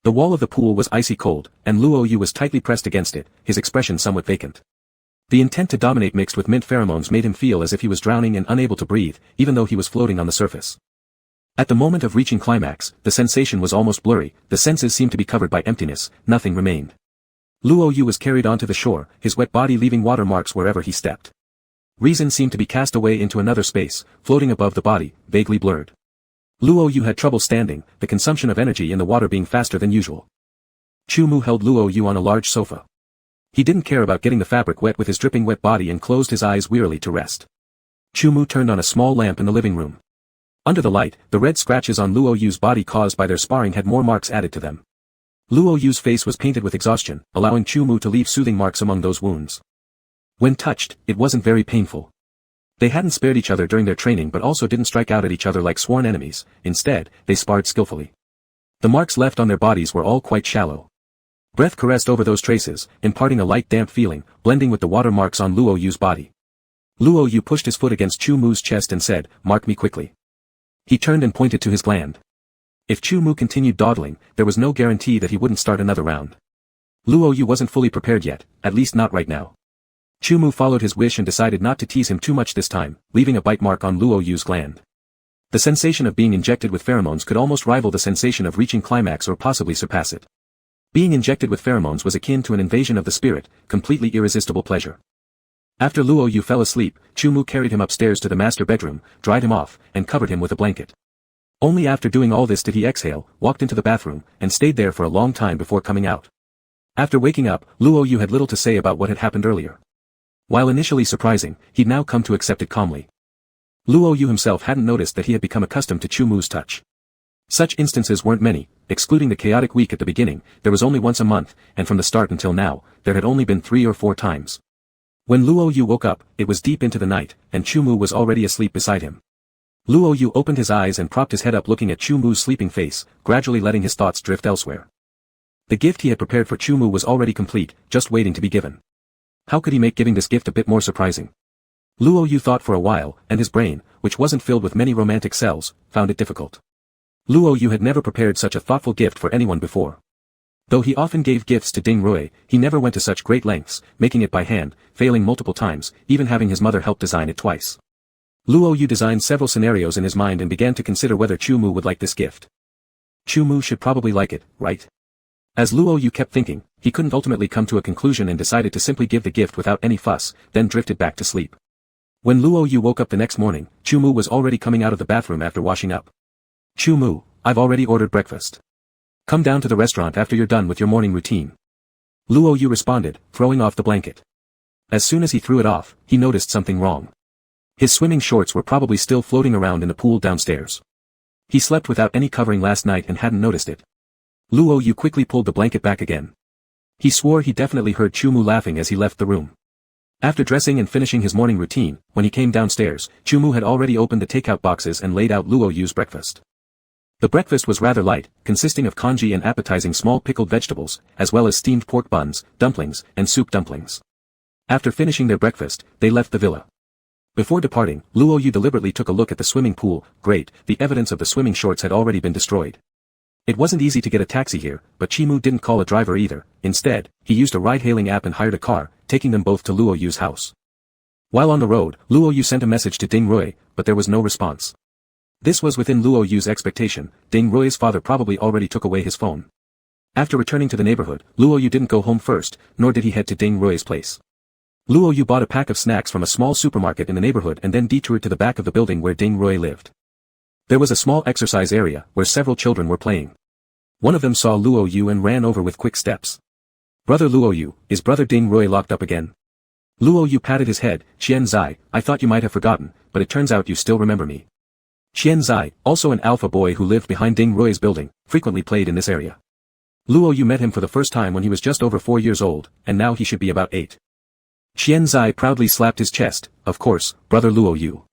The wall of the pool was icy cold, and Luoyu was tightly pressed against it, his expression somewhat vacant. The intent to dominate mixed with mint pheromones made him feel as if he was drowning and unable to breathe, even though he was floating on the surface. At the moment of reaching climax, the sensation was almost blurry, the senses seemed to be covered by emptiness, nothing remained. Luoyu was carried onto the shore, his wet body leaving water marks wherever he stepped. Reason seemed to be cast away into another space, floating above the body, vaguely blurred. Luoyu had trouble standing, the consumption of energy in the water being faster than usual. Chi Mu held Luoyu on a large sofa. He didn't care about getting the fabric wet with his dripping wet body and closed his eyes wearily to rest. Chi Mu turned on a small lamp in the living room. Under the light, the red scratches on Luoyu's body caused by their sparring had more marks added to them. Luoyu's face was painted with exhaustion, allowing Chi Mu to leave soothing marks among those wounds. When touched, it wasn't very painful. They hadn't spared each other during their training but also didn't strike out at each other like sworn enemies, instead, they sparred skillfully. The marks left on their bodies were all quite shallow. Breath caressed over those traces, imparting a light damp feeling, blending with the water marks on Luoyu's body. Luoyu pushed his foot against Chi Mu's chest and said, "Mark me quickly." He turned and pointed to his gland. If Chi Mu continued dawdling, there was no guarantee that he wouldn't start another round. Luoyu wasn't fully prepared yet, at least not right now. Chi Mu followed his wish and decided not to tease him too much this time, leaving a bite mark on Luoyu's gland. The sensation of being injected with pheromones could almost rival the sensation of reaching climax or possibly surpass it. Being injected with pheromones was akin to an invasion of the spirit, completely irresistible pleasure. After Luoyu fell asleep, Chi Mu carried him upstairs to the master bedroom, dried him off, and covered him with a blanket. Only after doing all this did he exhale, walked into the bathroom, and stayed there for a long time before coming out. After waking up, Luoyu had little to say about what had happened earlier. While initially surprising, he'd now come to accept it calmly. Luoyu himself hadn't noticed that he had become accustomed to Chi Mu's touch. Such instances weren't many, excluding the chaotic week at the beginning, there was only once a month, and from the start until now, there had only been 3 or 4 times. When Luoyu woke up, it was deep into the night, and Chi Mu was already asleep beside him. Luoyu opened his eyes and propped his head up looking at Chi Mu's sleeping face, gradually letting his thoughts drift elsewhere. The gift he had prepared for Chi Mu was already complete, just waiting to be given. How could he make giving this gift a bit more surprising? Luoyu thought for a while, and his brain, which wasn't filled with many romantic cells, found it difficult. Luoyu had never prepared such a thoughtful gift for anyone before. Though he often gave gifts to Ding Rui, he never went to such great lengths, making it by hand, failing multiple times, even having his mother help design it twice. Luoyu designed several scenarios in his mind and began to consider whether Chi Mu would like this gift. Chi Mu should probably like it, right? As Luoyu kept thinking, he couldn't ultimately come to a conclusion and decided to simply give the gift without any fuss, then drifted back to sleep. When Luoyu woke up the next morning, Chi Mu was already coming out of the bathroom after washing up. "Chi Mu, I've already ordered breakfast. Come down to the restaurant after you're done with your morning routine." Luoyu responded, throwing off the blanket. As soon as he threw it off, he noticed something wrong. His swimming shorts were probably still floating around in the pool downstairs. He slept without any covering last night and hadn't noticed it. Luoyu quickly pulled the blanket back again. He swore he definitely heard Chi Mu laughing as he left the room. After dressing and finishing his morning routine, when he came downstairs, Chi Mu had already opened the takeout boxes and laid out Luoyu's breakfast. The breakfast was rather light, consisting of congee and appetizing small pickled vegetables, as well as steamed pork buns, dumplings, and soup dumplings. After finishing their breakfast, they left the villa. Before departing, Luo Yu deliberately took a look at the swimming pool. Great, the evidence of the swimming shorts had already been destroyed. It wasn't easy to get a taxi here, but Chimu didn't call a driver either. Instead, he used a ride-hailing app and hired a car, taking them both to Luo Yu's house. While on the road, Luo Yu sent a message to Ding Rui, but there was no response. This was within Luo Yu's expectation. Ding Rui's father probably already took away his phone. After returning to the neighborhood, Luo Yu didn't go home first, nor did he head to Ding Rui's place. Luo Yu bought a pack of snacks from a small supermarket in the neighborhood and then detoured to the back of the building where Ding Rui lived. There was a small exercise area, where several children were playing. One of them saw Luo Yu and ran over with quick steps. "Brother Luo Yu, is brother Ding Rui locked up again?" Luo Yu patted his head. "Qian Zai, I thought you might have forgotten, but it turns out you still remember me." Qian Zai, also an alpha boy who lived behind Ding Rui's building, frequently played in this area. Luo Yu met him for the first time when he was just over 4 years old, and now he should be about 8. Qian Zai proudly slapped his chest. "Of course, brother Luo Yu.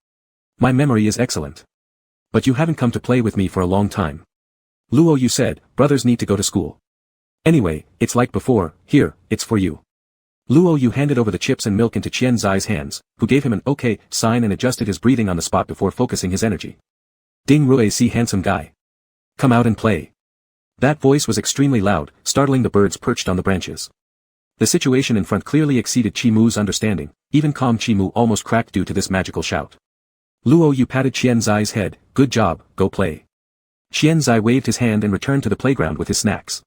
My memory is excellent. But you haven't come to play with me for a long time." Luo Yu said, "Brothers need to go to school. Anyway, it's like before, here, it's for you." Luo Yu handed over the chips and milk into Qian Zai's hands, who gave him an okay sign and adjusted his breathing on the spot before focusing his energy. "Ding Rui, see handsome guy. Come out and play." That voice was extremely loud, startling the birds perched on the branches. The situation in front clearly exceeded Chimu's understanding. Even calm Chimu almost cracked due to this magical shout. Luo Yu patted Qian Zai's head. "Good job, go play." Qian Zai waved his hand and returned to the playground with his snacks.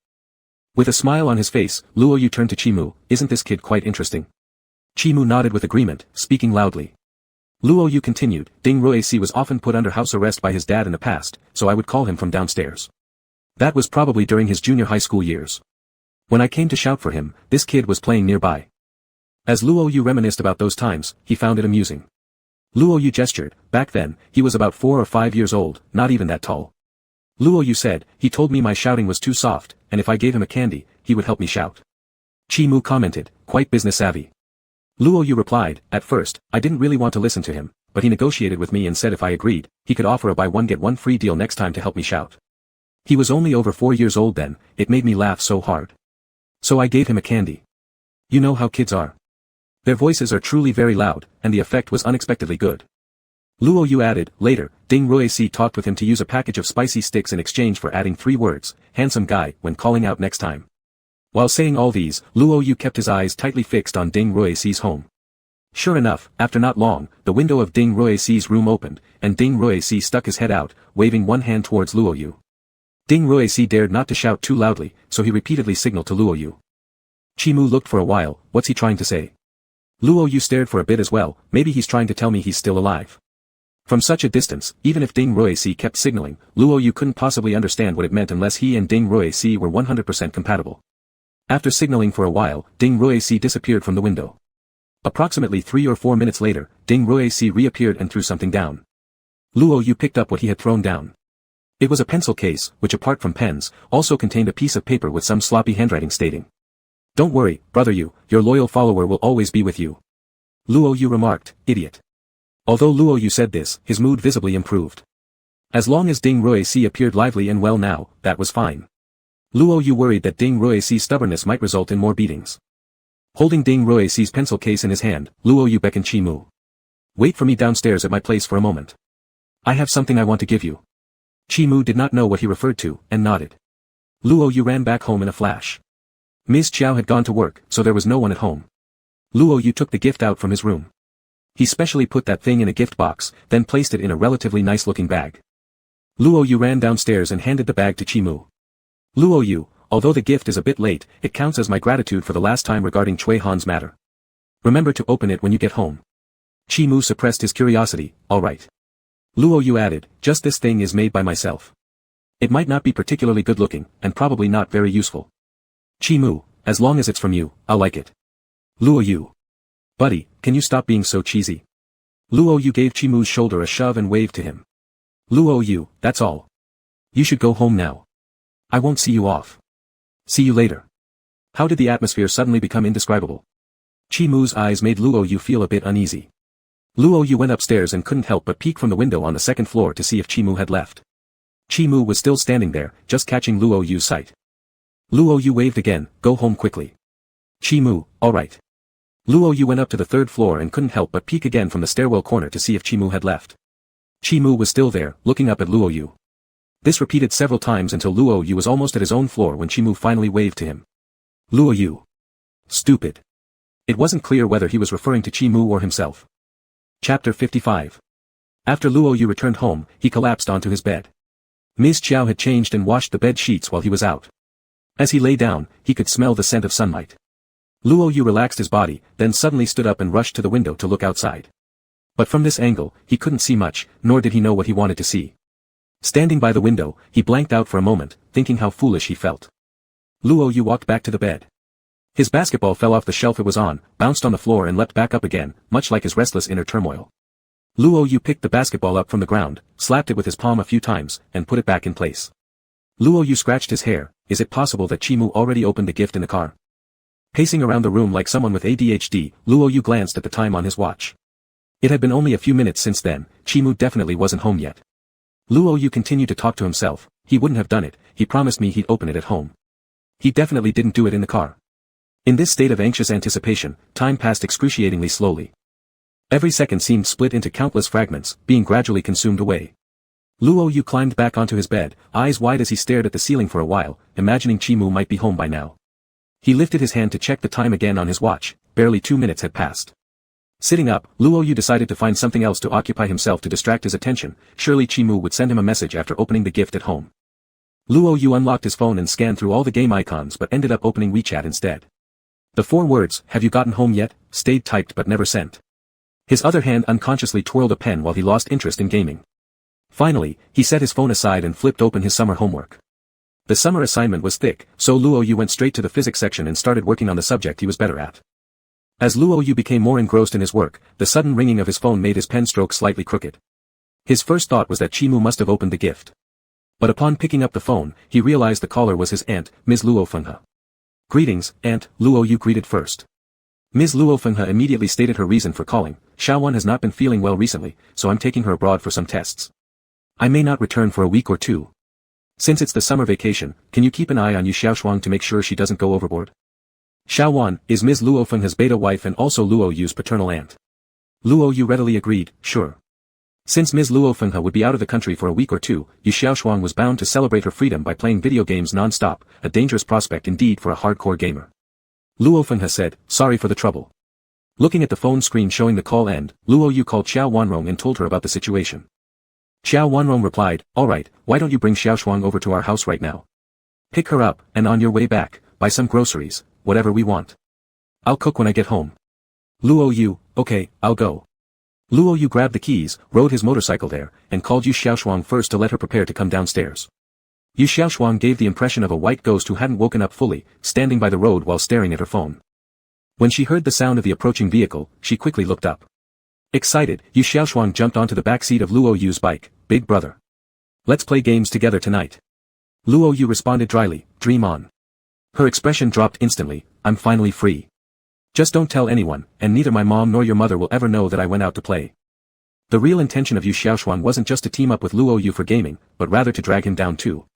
With a smile on his face, Luo Yu turned to Chimu. "Isn't this kid quite interesting?" Chimu nodded with agreement, speaking loudly. Luo Yu continued, "Ding Ruici was often put under house arrest by his dad in the past, so I would call him from downstairs. That was probably during his junior high school years. When I came to shout for him, this kid was playing nearby." As Luo Yu reminisced about those times, he found it amusing. Luo Yu gestured. Back then, he was about 4 or 5 years old, not even that tall. Luo Yu said, "He told me my shouting was too soft, and if I gave him a candy, he would help me shout." Chimu commented, "Quite business savvy." Luo Yu replied, "At first, I didn't really want to listen to him, but he negotiated with me and said if I agreed, he could offer a buy one get one free deal next time to help me shout. He was only over 4 years old then, it made me laugh so hard. So I gave him a candy. You know how kids are. Their voices are truly very loud, and the effect was unexpectedly good." Luo Yu added, "Later, Ding Ruici talked with him to use a package of spicy sticks in exchange for adding 3 words, handsome guy, when calling out next time." While saying all these, Luo Yu kept his eyes tightly fixed on Ding Ruici's home. Sure enough, after not long, the window of Ding Ruici's room opened, and Ding Ruici stuck his head out, waving one hand towards Luo Yu. Ding Ruici dared not to shout too loudly, so he repeatedly signaled to Luo Yu. Chimu looked for a while. What's he trying to say? Luo Yu stared for a bit as well. Maybe he's trying to tell me he's still alive. From such a distance, even if Ding Ruici kept signaling, Luo Yu couldn't possibly understand what it meant unless he and Ding Ruici were 100% compatible. After signaling for a while, Ding Ruici disappeared from the window. Approximately 3 or 4 minutes later, Ding Ruici reappeared and threw something down. Luo Yu picked up what he had thrown down. It was a pencil case, which apart from pens, also contained a piece of paper with some sloppy handwriting stating, "Don't worry, brother Yu, your loyal follower will always be with you." Luo Yu remarked, "Idiot." Although Luo Yu said this, his mood visibly improved. As long as Ding Ruici appeared lively and well now, that was fine. Luo Yu worried that Ding Ruici's stubbornness might result in more beatings. Holding Ding Ruici's pencil case in his hand, Luo Yu beckoned Chimu. "Wait for me downstairs at my place for a moment. I have something I want to give you." Chimu did not know what he referred to, and nodded. Luo Yu ran back home in a flash. Ms. Chiao had gone to work, so there was no one at home. Luo Yu took the gift out from his room. He specially put that thing in a gift box, then placed it in a relatively nice-looking bag. Luo Yu ran downstairs and handed the bag to Chimu. "Luo Yu, although the gift is a bit late, it counts as my gratitude for the last time regarding Cui Han's matter. Remember to open it when you get home." Chimu suppressed his curiosity. "All right." Luo Yu added, "Just this thing is made by myself. It might not be particularly good-looking, and probably not very useful. Chimu, as long as it's from you, I'll like it." Luo Yu. "Buddy, can you stop being so cheesy?" Luo Yu gave Chimu's shoulder a shove and waved to him. "Luo Yu, that's all. You should go home now. I won't see you off. See you later." How did the atmosphere suddenly become indescribable? Chimu's eyes made Luo Yu feel a bit uneasy. Luo Yu went upstairs and couldn't help but peek from the window on the second floor to see if Chimu had left. Chimu was still standing there, just catching Luo Yu's sight. Luo Yu waved again, "Go home quickly." Chimu, "All right." Luo Yu went up to the third floor and couldn't help but peek again from the stairwell corner to see if Chimu had left. Chimu was still there, looking up at Luo Yu. This repeated several times until Luo Yu was almost at his own floor when Chimu finally waved to him. Luo Yu. Stupid. It wasn't clear whether he was referring to Chimu or himself. Chapter 55. After Luo Yu returned home, he collapsed onto his bed. Ms. Chiao had changed and washed the bed sheets while he was out. As he lay down, he could smell the scent of sunlight. Luo Yu relaxed his body, then suddenly stood up and rushed to the window to look outside. But from this angle, he couldn't see much, nor did he know what he wanted to see. Standing by the window, he blanked out for a moment, thinking how foolish he felt. Luo Yu walked back to the bed. His basketball fell off the shelf it was on, bounced on the floor and leapt back up again, much like his restless inner turmoil. Luo Yu picked the basketball up from the ground, slapped it with his palm a few times, and put it back in place. Luo Yu scratched his hair. Is it possible that Chimu already opened the gift in the car? Pacing around the room like someone with ADHD, Luo Yu glanced at the time on his watch. It had been only a few minutes since then. Chimu definitely wasn't home yet. Luo Yu continued to talk to himself. He wouldn't have done it, he promised me he'd open it at home. He definitely didn't do it in the car. In this state of anxious anticipation, time passed excruciatingly slowly. Every second seemed split into countless fragments, being gradually consumed away. Luo Yu climbed back onto his bed, eyes wide as he stared at the ceiling for a while, imagining Chimu might be home by now. He lifted his hand to check the time again on his watch. Barely 2 minutes had passed. Sitting up, Luo Yu decided to find something else to occupy himself to distract his attention. Surely Chimu would send him a message after opening the gift at home. Luo Yu unlocked his phone and scanned through all the game icons but ended up opening WeChat instead. The 4 words, "Have you gotten home yet?" stayed typed but never sent. His other hand unconsciously twirled a pen while he lost interest in gaming. Finally, he set his phone aside and flipped open his summer homework. The summer assignment was thick, so Luo Yu went straight to the physics section and started working on the subject he was better at. As Luo Yu became more engrossed in his work, the sudden ringing of his phone made his pen stroke slightly crooked. His first thought was that Chimu must have opened the gift. But upon picking up the phone, he realized the caller was his aunt, Ms. Luo Fenghe. "Greetings, Aunt," Luo Yu greeted first. Ms. Luo Fenghe immediately stated her reason for calling. "Xiaowan has not been feeling well recently, so I'm taking her abroad for some tests. I may not return for a week or 2. Since it's the summer vacation, can you keep an eye on Yu Xiaoshuang to make sure she doesn't go overboard?" Xiaowan is Ms. Luo Fenghe's beta wife and also Luo Yu's paternal aunt. Luo Yu readily agreed, "Sure." Since Ms. Luo Fenghe would be out of the country for a week or 2, Yu Xiaoshuang was bound to celebrate her freedom by playing video games non-stop, a dangerous prospect indeed for a hardcore gamer. Luo Fenghe said, "Sorry for the trouble." Looking at the phone screen showing the call end, Luo Yu called Xiao Wanrong and told her about the situation. Xiao Wanrong replied, "Alright, why don't you bring Xiaoshuang over to our house right now? Pick her up, and on your way back, buy some groceries, whatever we want. I'll cook when I get home." Luo Yu, "Okay, I'll go." Luo Yu grabbed the keys, rode his motorcycle there, and called Yu Xiaoshuang first to let her prepare to come downstairs. Yu Xiaoshuang gave the impression of a white ghost who hadn't woken up fully, standing by the road while staring at her phone. When she heard the sound of the approaching vehicle, she quickly looked up. Excited, Yu Xiaoshuang jumped onto the back seat of Luo Yu's bike. "Big brother. Let's play games together tonight." Luo Yu responded dryly, "Dream on." Her expression dropped instantly. "I'm finally free. Just don't tell anyone, and neither my mom nor your mother will ever know that I went out to play." The real intention of Yu Xiaoshuang wasn't just to team up with Luo Yu for gaming, but rather to drag him down too.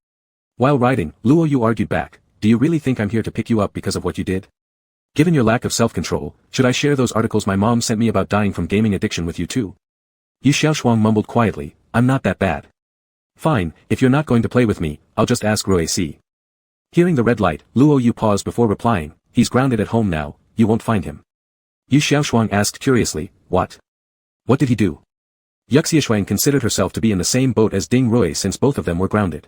While riding, Luo Yu argued back, "Do you really think I'm here to pick you up because of what you did? Given your lack of self-control, should I share those articles my mom sent me about dying from gaming addiction with you too?" Yu Xiaoshuang mumbled quietly, "I'm not that bad. Fine, if you're not going to play with me, I'll just ask Ruei. Hearing the red light, Luo Yu paused before replying, "He's grounded at home now, you won't find him." Yu Xiaoshuang asked curiously, "What? What did he do?" Yuxiashuang considered herself to be in the same boat as Ding Rui since both of them were grounded.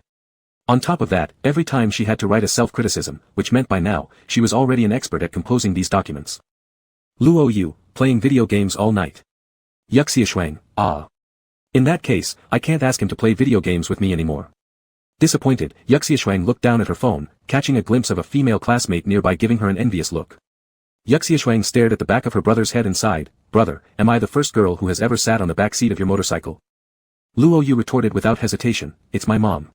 On top of that, every time she had to write a self-criticism, which meant by now, she was already an expert at composing these documents. Luo Yu, playing video games all night. Yuxiashuang, "Ah. In that case, I can't ask him to play video games with me anymore." Disappointed, Yuxiashuang looked down at her phone, catching a glimpse of a female classmate nearby giving her an envious look. Yuxiashuang stared at the back of her brother's head and sighed, "Brother, am I the first girl who has ever sat on the back seat of your motorcycle?" Luo Yu retorted without hesitation, "It's my mom."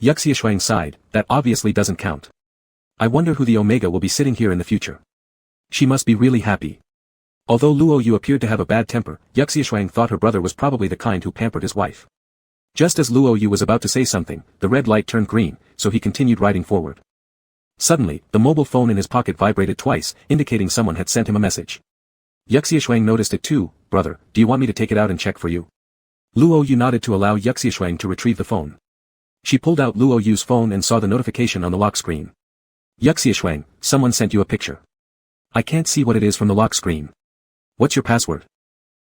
Yuxiashuang sighed, "That obviously doesn't count. I wonder who the Omega will be sitting here in the future. She must be really happy." Although Luo Yu appeared to have a bad temper, Yuxiashuang thought her brother was probably the kind who pampered his wife. Just as Luo Yu was about to say something, the red light turned green, so he continued riding forward. Suddenly, the mobile phone in his pocket vibrated twice, indicating someone had sent him a message. Yuxiashuang noticed it too. Brother, do you want me to take it out and check for you? Luo Yu nodded to allow Yuxiashuang to retrieve the phone. She pulled out Luo Yu's phone and saw the notification on the lock screen. Yuxiashuang, someone sent you a picture. I can't see what it is from the lock screen. What's your password?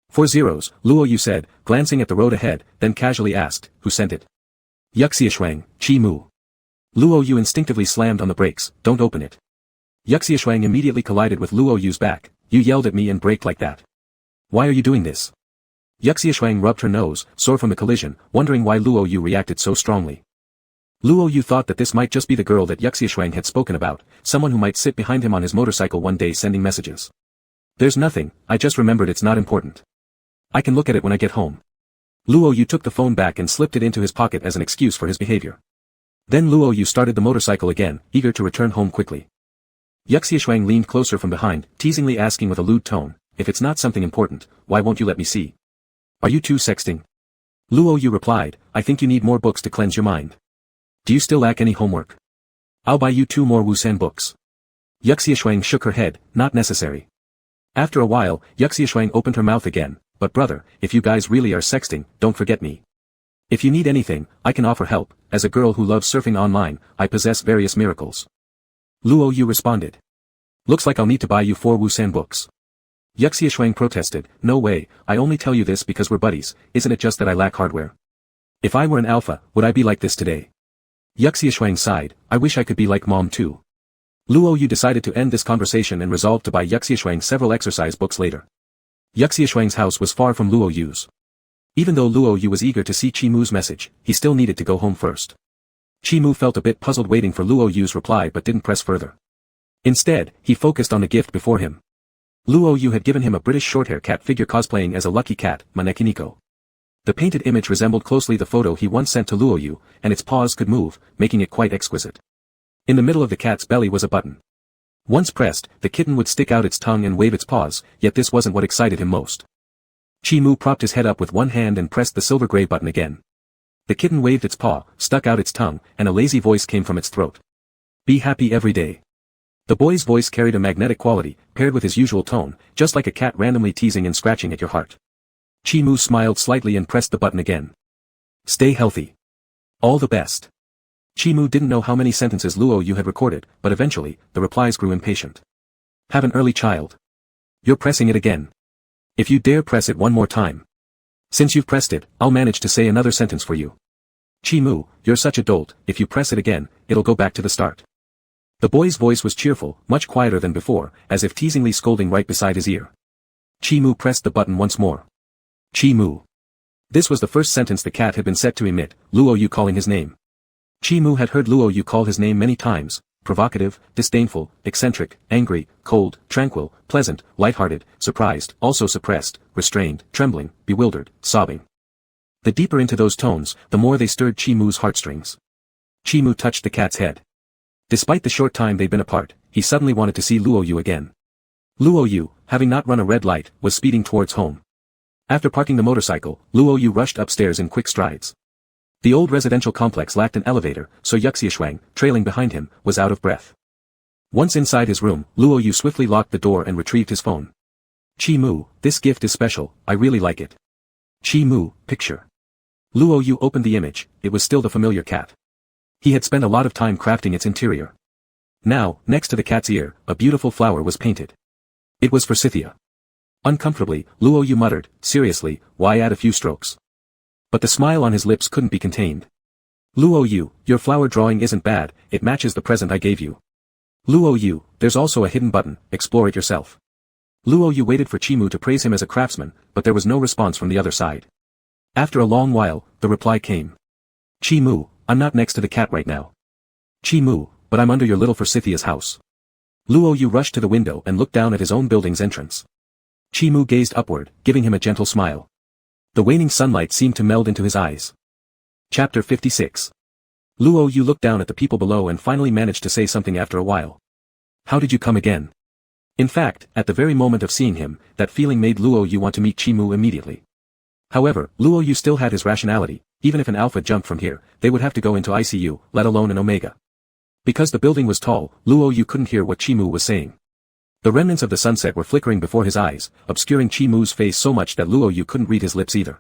4 zeros, Luo Yu said, glancing at the road ahead, then casually asked, who sent it? Yuxiashuang, Chi Mu. Luo Yu instinctively slammed on the brakes, don't open it. Yuxiashuang immediately collided with Luo Yu's back. You yelled at me and braked like that. Why are you doing this? Yuxiashuang rubbed her nose, sore from the collision, wondering why Luo Yu reacted so strongly. Luo Yu thought that this might just be the girl that Yuxiashuang had spoken about, someone who might sit behind him on his motorcycle one day sending messages. There's nothing, I just remembered it's not important. I can look at it when I get home. Luo Yu took the phone back and slipped it into his pocket as an excuse for his behavior. Then Luo Yu started the motorcycle again, eager to return home quickly. Yuxiashuang leaned closer from behind, teasingly asking with a lewd tone, if it's not something important, why won't you let me see? Are you two sexting? Luo Yu replied, I think you need more books to cleanse your mind. Do you still lack any homework? I'll buy you 2 more Wusan books. Yuxiashuang shook her head, not necessary. After a while, Yuxiashuang opened her mouth again, but brother, if you guys really are sexting, don't forget me. If you need anything, I can offer help, as a girl who loves surfing online, I possess various miracles. Luo Yu responded. Looks like I'll need to buy you 4 Wusan books. Yuxiashuang protested, no way, I only tell you this because we're buddies, isn't it just that I lack hardware? If I were an alpha, would I be like this today? Yuxiashuang sighed, I wish I could be like mom too. Luo Yu decided to end this conversation and resolved to buy Yuxiashuang several exercise books later. Yuxiashuang's house was far from Luo Yu's. Even though Luo Yu was eager to see Chi Mu's message, he still needed to go home first. Chi Mu felt a bit puzzled waiting for Luo Yu's reply but didn't press further. Instead, he focused on the gift before him. Luo Yu had given him a British shorthair cat figure cosplaying as a lucky cat, Manekiniko. The painted image resembled closely the photo he once sent to Luo Yu, and its paws could move, making it quite exquisite. In the middle of the cat's belly was a button. Once pressed, the kitten would stick out its tongue and wave its paws, yet this wasn't what excited him most. Chi Mu propped his head up with one hand and pressed the silver gray button again. The kitten waved its paw, stuck out its tongue, and a lazy voice came from its throat. Be happy every day. The boy's voice carried a magnetic quality, paired with his usual tone, just like a cat randomly teasing and scratching at your heart. Chi Mu smiled slightly and pressed the button again. Stay healthy. All the best. Chi Mu didn't know how many sentences Luo Yu had recorded, but eventually, the replies grew impatient. Have an early child. You're pressing it again. If you dare press it one more time. Since you've pressed it, I'll manage to say another sentence for you. Chi Mu, you're such a dolt, if you press it again, it'll go back to the start. The boy's voice was cheerful, much quieter than before, as if teasingly scolding right beside his ear. Chi Mu pressed the button once more. Chi Mu. This was the first sentence the cat had been set to emit, Luo Yu calling his name. Chi Mu had heard Luo Yu call his name many times, provocative, disdainful, eccentric, angry, cold, tranquil, pleasant, light-hearted, surprised, also suppressed, restrained, trembling, bewildered, sobbing. The deeper into those tones, the more they stirred Chi Mu's heartstrings. Chi Mu touched the cat's head. Despite the short time they'd been apart, he suddenly wanted to see Luo Yu again. Luo Yu, having not run a red light, was speeding towards home. After parking the motorcycle, Luo Yu rushed upstairs in quick strides. The old residential complex lacked an elevator, so Yuxiashuang, trailing behind him, was out of breath. Once inside his room, Luo Yu swiftly locked the door and retrieved his phone. Chi Mu, this gift is special, I really like it. Chi Mu, picture. Luo Yu opened the image, it was still the familiar cat. He had spent a lot of time crafting its interior. Now, next to the cat's ear, a beautiful flower was painted. It was forsythia. Uncomfortably, Luo Yu muttered, seriously, why add a few strokes? But the smile on his lips couldn't be contained. Luo Yu, your flower drawing isn't bad, it matches the present I gave you. Luo Yu, there's also a hidden button, explore it yourself. Luo Yu waited for Chi Mu to praise him as a craftsman, but there was no response from the other side. After a long while, the reply came. Chi Mu, I'm not next to the cat right now. Chi Mu, but I'm under your little forsythia's house. Luo Yu rushed to the window and looked down at his own building's entrance. Chi Mu gazed upward, giving him a gentle smile. The waning sunlight seemed to meld into his eyes. Chapter 56. Luo Yu looked down at the people below and finally managed to say something after a while. How did you come again? In fact, at the very moment of seeing him, that feeling made Luo Yu want to meet Chi Mu immediately. However, Luo Yu still had his rationality, even if an alpha jumped from here, they would have to go into ICU, let alone an omega. Because the building was tall, Luo Yu couldn't hear what Chi Mu was saying. The remnants of the sunset were flickering before his eyes, obscuring Chi Mu's face so much that Luo Yu couldn't read his lips either.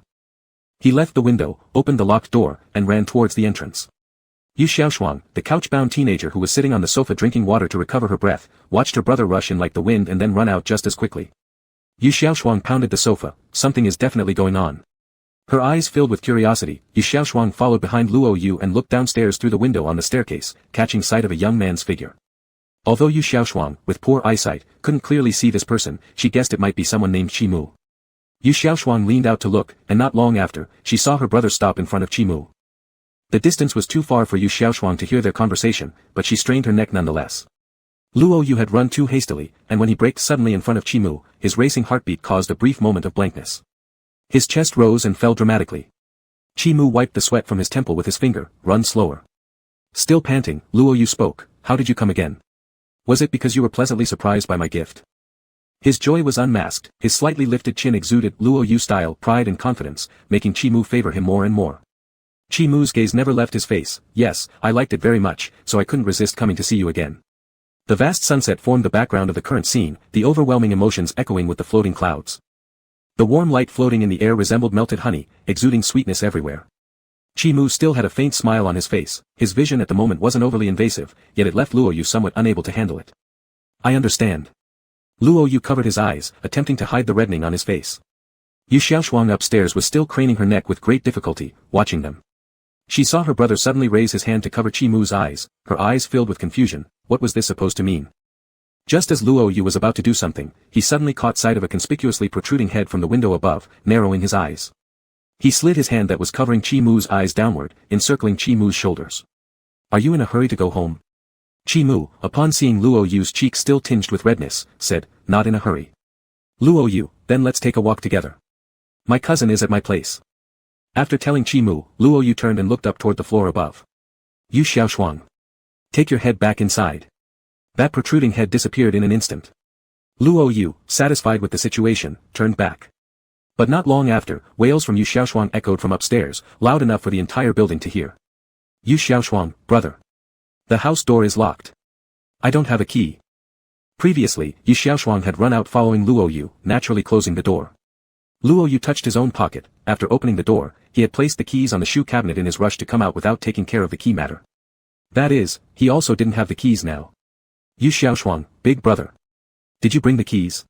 He left the window, opened the locked door, and ran towards the entrance. Yu Xiaoshuang, the couch-bound teenager who was sitting on the sofa drinking water to recover her breath, watched her brother rush in like the wind and then run out just as quickly. Yu Xiaoshuang pounded the sofa. Something is definitely going on. Her eyes filled with curiosity, Yu Xiaoshuang followed behind Luo Yu and looked downstairs through the window on the staircase, catching sight of a young man's figure. Although Yu Xiaoshuang, with poor eyesight, couldn't clearly see this person, she guessed it might be someone named Chi Mu. Yu Xiaoshuang leaned out to look, and not long after, she saw her brother stop in front of Chi Mu. The distance was too far for Yu Xiaoshuang to hear their conversation, but she strained her neck nonetheless. Luo Yu had run too hastily, and when he braked suddenly in front of Chi Mu, his racing heartbeat caused a brief moment of blankness. His chest rose and fell dramatically. Chi Mu wiped the sweat from his temple with his finger. Run slower. Still panting, Luo Yu spoke. How did you come again? Was it because you were pleasantly surprised by my gift? His joy was unmasked, his slightly lifted chin exuded Luo Yu-style pride and confidence, making Chi Mu favor him more and more. Chi Mu's gaze never left his face. Yes, I liked it very much, so I couldn't resist coming to see you again. The vast sunset formed the background of the current scene, the overwhelming emotions echoing with the floating clouds. The warm light floating in the air resembled melted honey, exuding sweetness everywhere. Chi Mu still had a faint smile on his face. His vision at the moment wasn't overly invasive, yet it left Luo Yu somewhat unable to handle it. I understand. Luo Yu covered his eyes, attempting to hide the reddening on his face. Yu Xiaoshuang upstairs was still craning her neck with great difficulty, watching them. She saw her brother suddenly raise his hand to cover Chi Mu's eyes, her eyes filled with confusion. What was this supposed to mean? Just as Luo Yu was about to do something, he suddenly caught sight of a conspicuously protruding head from the window above, narrowing his eyes. He slid his hand that was covering Chi Mu's eyes downward, encircling Chi Mu's shoulders. Are you in a hurry to go home? Chi Mu, upon seeing Luo Yu's cheeks still tinged with redness, said, not in a hurry. Luo Yu, then let's take a walk together. My cousin is at my place. After telling Chi Mu, Luo Yu turned and looked up toward the floor above. Yu Xiaoshuang. Take your head back inside. That protruding head disappeared in an instant. Luo Yu, satisfied with the situation, turned back. But not long after, wails from Yu Xiaoshuang echoed from upstairs, loud enough for the entire building to hear. Yu Xiaoshuang, brother. The house door is locked. I don't have a key. Previously, Yu Xiaoshuang had run out following Luo Yu, naturally closing the door. Luo Yu touched his own pocket. After opening the door, he had placed the keys on the shoe cabinet in his rush to come out without taking care of the key matter. That is, he also didn't have the keys now. Yu Xiaoshuang, big brother. Did you bring the keys?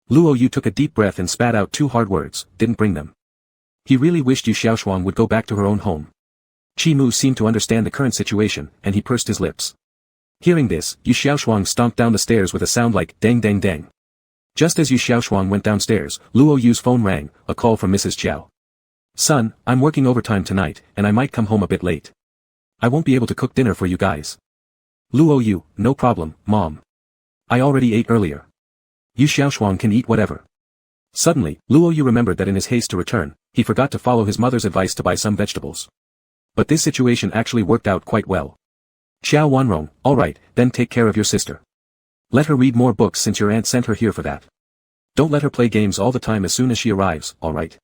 Luo Yu took a deep breath and spat out two hard words, didn't bring them. He really wished Yu Xiaoshuang would go back to her own home. Chi Mu seemed to understand the current situation, and he pursed his lips. Hearing this, Yu Xiaoshuang stomped down the stairs with a sound like, dang dang dang. Just as Yu Xiaoshuang went downstairs, Luo Yu's phone rang, a call from Mrs. Chiao. Son, I'm working overtime tonight, and I might come home a bit late. I won't be able to cook dinner for you guys. Luo Yu, no problem, Mom. I already ate earlier. Yu Xiaoshuang can eat whatever. Suddenly, Luo Yu remembered that in his haste to return, he forgot to follow his mother's advice to buy some vegetables. But this situation actually worked out quite well. Xiao Wanrong, alright, then take care of your sister. Let her read more books since your aunt sent her here for that. Don't let her play games all the time as soon as she arrives, alright?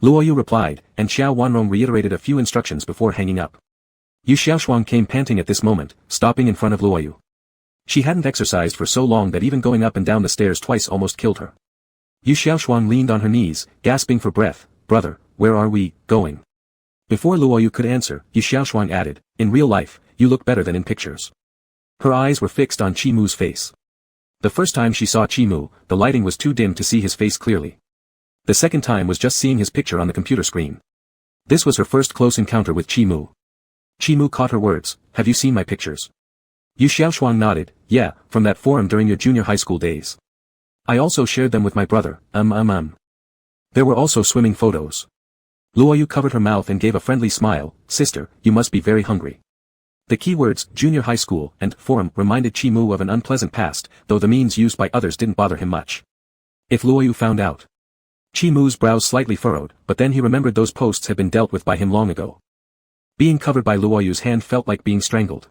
Luo Yu replied, and Xiao Wanrong reiterated a few instructions before hanging up. Yu Xiaoshuang came panting at this moment, stopping in front of Luo Yu. She hadn't exercised for so long that even going up and down the stairs twice almost killed her. Yu Xiaoshuang leaned on her knees, gasping for breath. Brother, where are we going? Before Luo Yu could answer, Yu Xiaoshuang added, in real life, you look better than in pictures. Her eyes were fixed on Chi Mu's face. The first time she saw Chi Mu, the lighting was too dim to see his face clearly. The second time was just seeing his picture on the computer screen. This was her first close encounter with Chi Mu. Chi Mu caught her words, have you seen my pictures? Yu Xiaoshuang nodded, yeah, from that forum during your junior high school days. I also shared them with my brother, There were also swimming photos. Luo Yu covered her mouth and gave a friendly smile, sister, you must be very hungry. The keywords, junior high school, and forum reminded Chi Mu of an unpleasant past, though the means used by others didn't bother him much. If Luo Yu found out. Chi Mu's brows slightly furrowed, but then he remembered those posts had been dealt with by him long ago. Being covered by Luo Yu's hand felt like being strangled.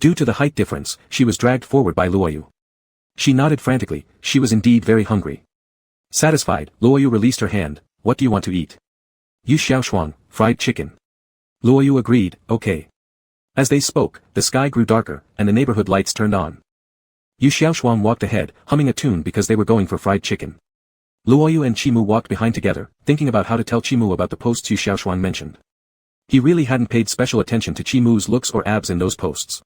Due to the height difference, she was dragged forward by Luo Yu. She nodded frantically, she was indeed very hungry. Satisfied, Luo Yu released her hand, what do you want to eat? Yu Xiaoshuang, fried chicken. Luo Yu agreed, okay. As they spoke, the sky grew darker, and the neighborhood lights turned on. Yu Xiaoshuang walked ahead, humming a tune because they were going for fried chicken. Luoyu and Qimu walked behind together, thinking about how to tell Qimu about the posts Yu Xiaoshuang mentioned. He really hadn't paid special attention to Qimu's looks or abs in those posts.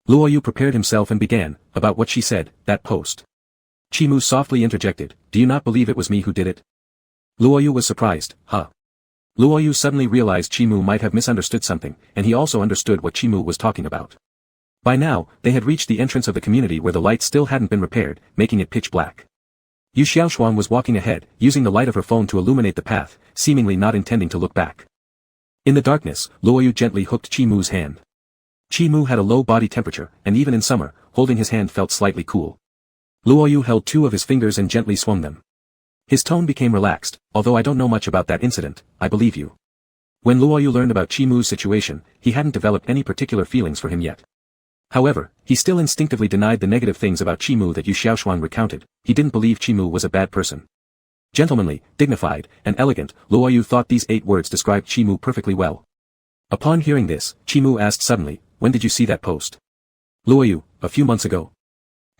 Luoyu prepared himself and began, about what she said, that post. Qimu softly interjected, "Do you not believe it was me who did it?" Luoyu was surprised, huh? Luoyu suddenly realized Qimu might have misunderstood something, and he also understood what Qimu was talking about. By now, they had reached the entrance of the community where the lights still hadn't been repaired, making it pitch black. Yu Xiaoshuang was walking ahead, using the light of her phone to illuminate the path, seemingly not intending to look back. In the darkness, Luoyu gently hooked Qimu's hand. Qimu had a low body temperature, and even in summer, holding his hand felt slightly cool. Luoyu held two of his fingers and gently swung them. His tone became relaxed, "Although I don't know much about that incident, I believe you." When Luoyu learned about Qimu's situation, he hadn't developed any particular feelings for him yet. However, he still instinctively denied the negative things about Qimu that Yu Xiaoshuang recounted. He didn't believe Qimu was a bad person. Gentlemanly, dignified, and elegant, Luoyu thought these 8 words described Qimu perfectly well. Upon hearing this, Qimu asked suddenly, "When did you see that post?" Luoyu, "A few months ago."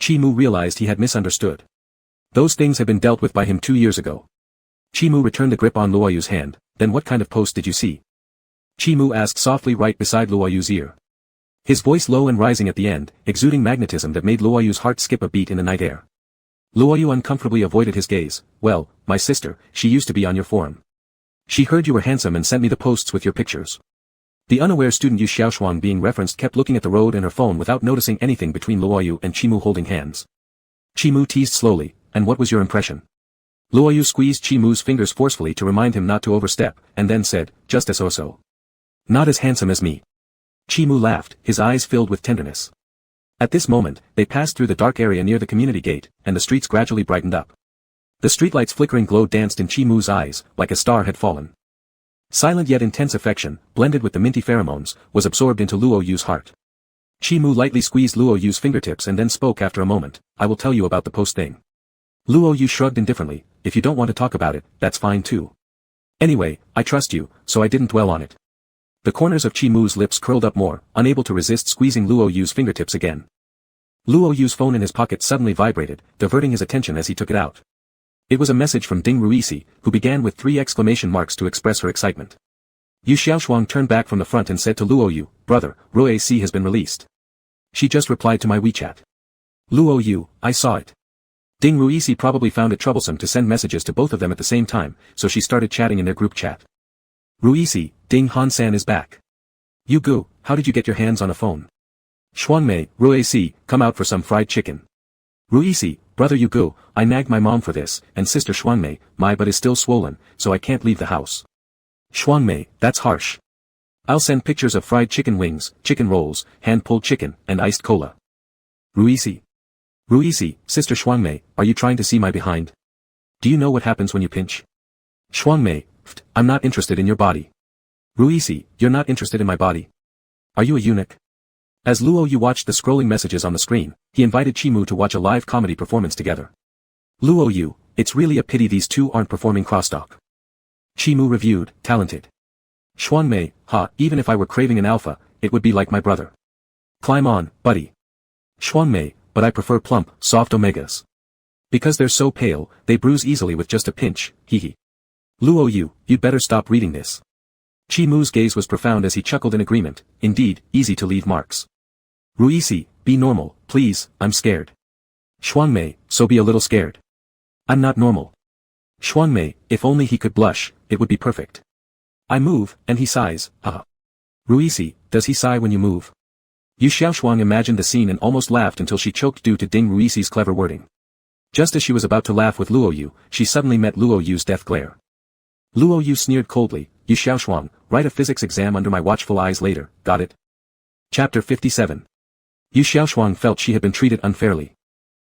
Qimu realized he had misunderstood. Those things had been dealt with by him 2 years ago. Qimu returned the grip on Luoyu's hand. "Then what kind of post did you see?" Qimu asked softly right beside Luoyu's ear. His voice low and rising at the end, exuding magnetism that made Luoyu's heart skip a beat in the night air. Luoyu uncomfortably avoided his gaze. "Well, my sister, she used to be on your forum. She heard you were handsome and sent me the posts with your pictures." The unaware student Yu Xiaoshuang being referenced kept looking at the road and her phone without noticing anything between Luoyu and Qimu holding hands. Qimu teased slowly, "And what was your impression?" Luoyu squeezed Qimu's fingers forcefully to remind him not to overstep, and then said, "Just as so. Not as handsome as me." Qimu laughed, his eyes filled with tenderness. At this moment, they passed through the dark area near the community gate, and the streets gradually brightened up. The streetlight's flickering glow danced in Qimu's eyes, like a star had fallen. Silent yet intense affection, blended with the minty pheromones, was absorbed into Luoyu's heart. Qimu lightly squeezed Luoyu's fingertips and then spoke after a moment, "I will tell you about the post thing." Luoyu shrugged indifferently, "If you don't want to talk about it, that's fine too. Anyway, I trust you, so I didn't dwell on it." The corners of Qimu's lips curled up more, unable to resist squeezing Luoyu's fingertips again. Luoyu's phone in his pocket suddenly vibrated, diverting his attention as he took it out. It was a message from Ding Ruisi, who began with 3 exclamation marks to express her excitement. Yu Xiaoshuang turned back from the front and said to Luoyu, "Brother, Ruisi has been released. She just replied to my WeChat." "Luoyu, I saw it." Ding Ruisi probably found it troublesome to send messages to both of them at the same time, so she started chatting in their group chat. "Ruisi, Ding Han-san is back. You go, how did you get your hands on a phone?" "Shuangmei, Ruisi, come out for some fried chicken." "Ruisi, brother Yugo, I nagged my mom for this, and sister Shuangmei, my butt is still swollen, so I can't leave the house." "Shuangmei, that's harsh. I'll send pictures of fried chicken wings, chicken rolls, hand-pulled chicken, and iced cola." "Ruisi. Ruisi, sister Shuangmei, are you trying to see my behind? Do you know what happens when you pinch?" "Shuangmei, I'm not interested in your body." "Ruisi, you're not interested in my body? Are you a eunuch?" As Luoyu watched the scrolling messages on the screen, he invited Qimu to watch a live comedy performance together. "Luoyu, it's really a pity these two aren't performing crosstalk." Qimu reviewed, "Talented." "Shuangmei, even if I were craving an alpha, it would be like my brother." "Climb on, buddy." "Shuangmei, but I prefer plump, soft omegas. Because they're so pale, they bruise easily with just a pinch, hehe. Luoyu, you'd better stop reading this." Qimu's gaze was profound as he chuckled in agreement, indeed, easy to leave marks. "Ruisi, be normal, please, I'm scared." "Shuangmei, so be a little scared." "I'm not normal." "Shuangmei, if only he could blush, it would be perfect." "I move, and he sighs, haha." "Ruisi, does he sigh when you move?" Yu Xiaoshuang imagined the scene and almost laughed until she choked due to Ding Ruisi's clever wording. Just as she was about to laugh with Luoyu, she suddenly met Luoyu's death glare. Luoyu sneered coldly, "Yu Xiaoshuang, write a physics exam under my watchful eyes later, got it?" Chapter 57. Yu Xiaoshuang felt she had been treated unfairly.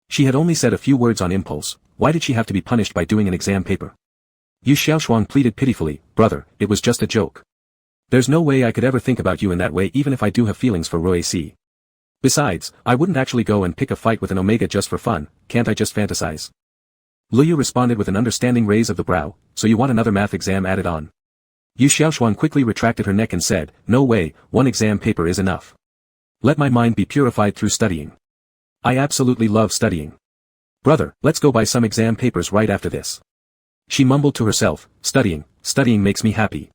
She had only said a few words on impulse, why did she have to be punished by doing an exam paper? Yu Xiaoshuang pleaded pitifully, "Brother, it was just a joke. There's no way I could ever think about you in that way even if I do have feelings for Ruisi. Besides, I wouldn't actually go and pick a fight with an omega just for fun, can't I just fantasize?" Luoyu responded with an understanding raise of the brow, "So you want another math exam added on?" Yu Xiaoshuang quickly retracted her neck and said, "No way, one exam paper is enough. Let my mind be purified through studying." I absolutely love studying. Brother, let's go buy some exam papers right after this. She mumbled to herself, studying makes me happy.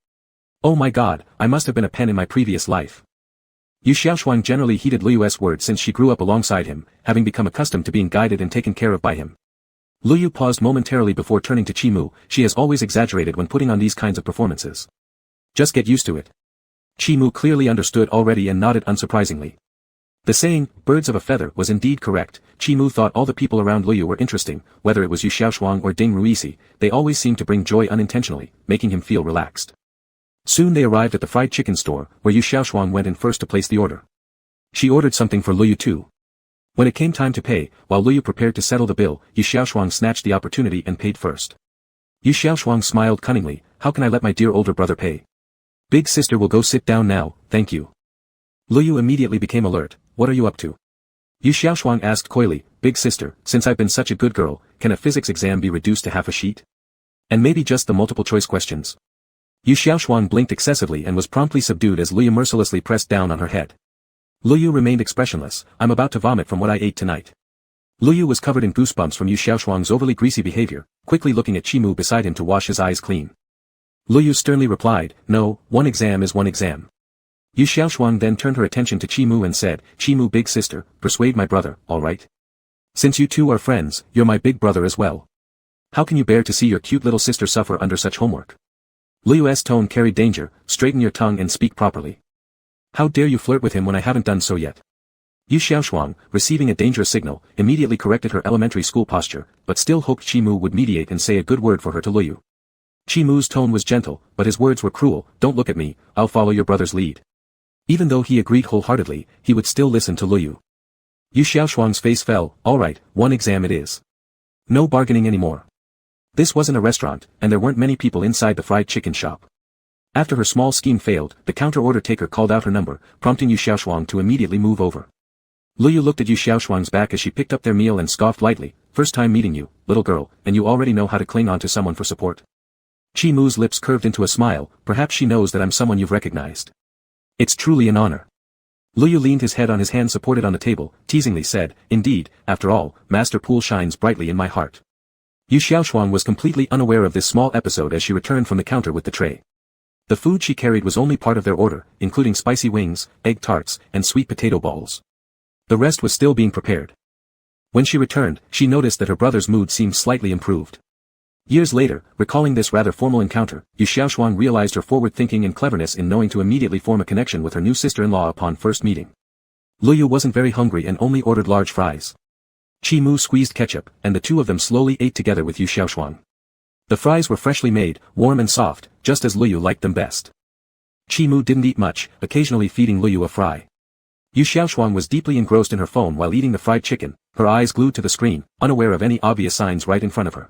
Oh my god, I must have been a pen in my previous life. Yu Xiaoshuang generally heeded Liyu's words since she grew up alongside him, having become accustomed to being guided and taken care of by him. Liyu paused momentarily before turning to Chimu. She has always exaggerated when putting on these kinds of performances. Just get used to it. Chimu clearly understood already and nodded unsurprisingly. The saying, birds of a feather, was indeed correct. Chimu thought all the people around Liu were interesting, whether it was Yu Xiaoshuang or Ding Ruisi, they always seemed to bring joy unintentionally, making him feel relaxed. Soon they arrived at the fried chicken store, where Yu Xiaoshuang went in first to place the order. She ordered something for Liu too. When it came time to pay, while Liu prepared to settle the bill, Yu Xiaoshuang snatched the opportunity and paid first. Yu Xiaoshuang smiled cunningly, how can I let my dear older brother pay? Big sister will go sit down now, thank you. Liu immediately became alert, what are you up to? Yu Xiaoshuang asked coyly, big sister, since I've been such a good girl, can a physics exam be reduced to half a sheet? And maybe just the multiple choice questions? Yu Xiaoshuang blinked excessively and was promptly subdued as Liu mercilessly pressed down on her head. Liu remained expressionless, I'm about to vomit from what I ate tonight. Liu was covered in goosebumps from Yu Xiaoshuang's overly greasy behavior, quickly looking at Chimu beside him to wash his eyes clean. Liu sternly replied, no, one exam is one exam. Yu Xiaoshuang then turned her attention to Chimu and said, Chimu big sister, persuade my brother, alright? Since you two are friends, you're my big brother as well. How can you bear to see your cute little sister suffer under such homework? Liu's tone carried danger, straighten your tongue and speak properly. How dare you flirt with him when I haven't done so yet? Yu Xiaoshuang, receiving a dangerous signal, immediately corrected her elementary school posture, but still hoped Chimu would mediate and say a good word for her to Liu. Chimu's tone was gentle, but his words were cruel, don't look at me, I'll follow your brother's lead. Even though he agreed wholeheartedly, he would still listen to Liu. Yu Xiaoshuang's face fell, alright, one exam it is. No bargaining anymore. This wasn't a restaurant, and there weren't many people inside the fried chicken shop. After her small scheme failed, the counter order taker called out her number, prompting Yu Xiaoshuang to immediately move over. Liu looked at Yu Xiaoshuang's back as she picked up their meal and scoffed lightly, first time meeting you, little girl, and you already know how to cling on to someone for support. Chimu's lips curved into a smile, perhaps she knows that I'm someone you've recognized. It's truly an honor. Liu leaned his head on his hand supported on the table, teasingly said, indeed, after all, Master Pool shines brightly in my heart. Yu Xiaoshuang was completely unaware of this small episode as she returned from the counter with the tray. The food she carried was only part of their order, including spicy wings, egg tarts, and sweet potato balls. The rest was still being prepared. When she returned, she noticed that her brother's mood seemed slightly improved. Years later, recalling this rather formal encounter, Yu Xiaoshuang realized her forward thinking and cleverness in knowing to immediately form a connection with her new sister-in-law upon first meeting. Liu wasn't very hungry and only ordered large fries. Chimu squeezed ketchup, and the two of them slowly ate together with Yu Xiaoshuang. The fries were freshly made, warm and soft, just as Liu liked them best. Chimu didn't eat much, occasionally feeding Liu a fry. Yu Xiaoshuang was deeply engrossed in her phone while eating the fried chicken, her eyes glued to the screen, unaware of any obvious signs right in front of her.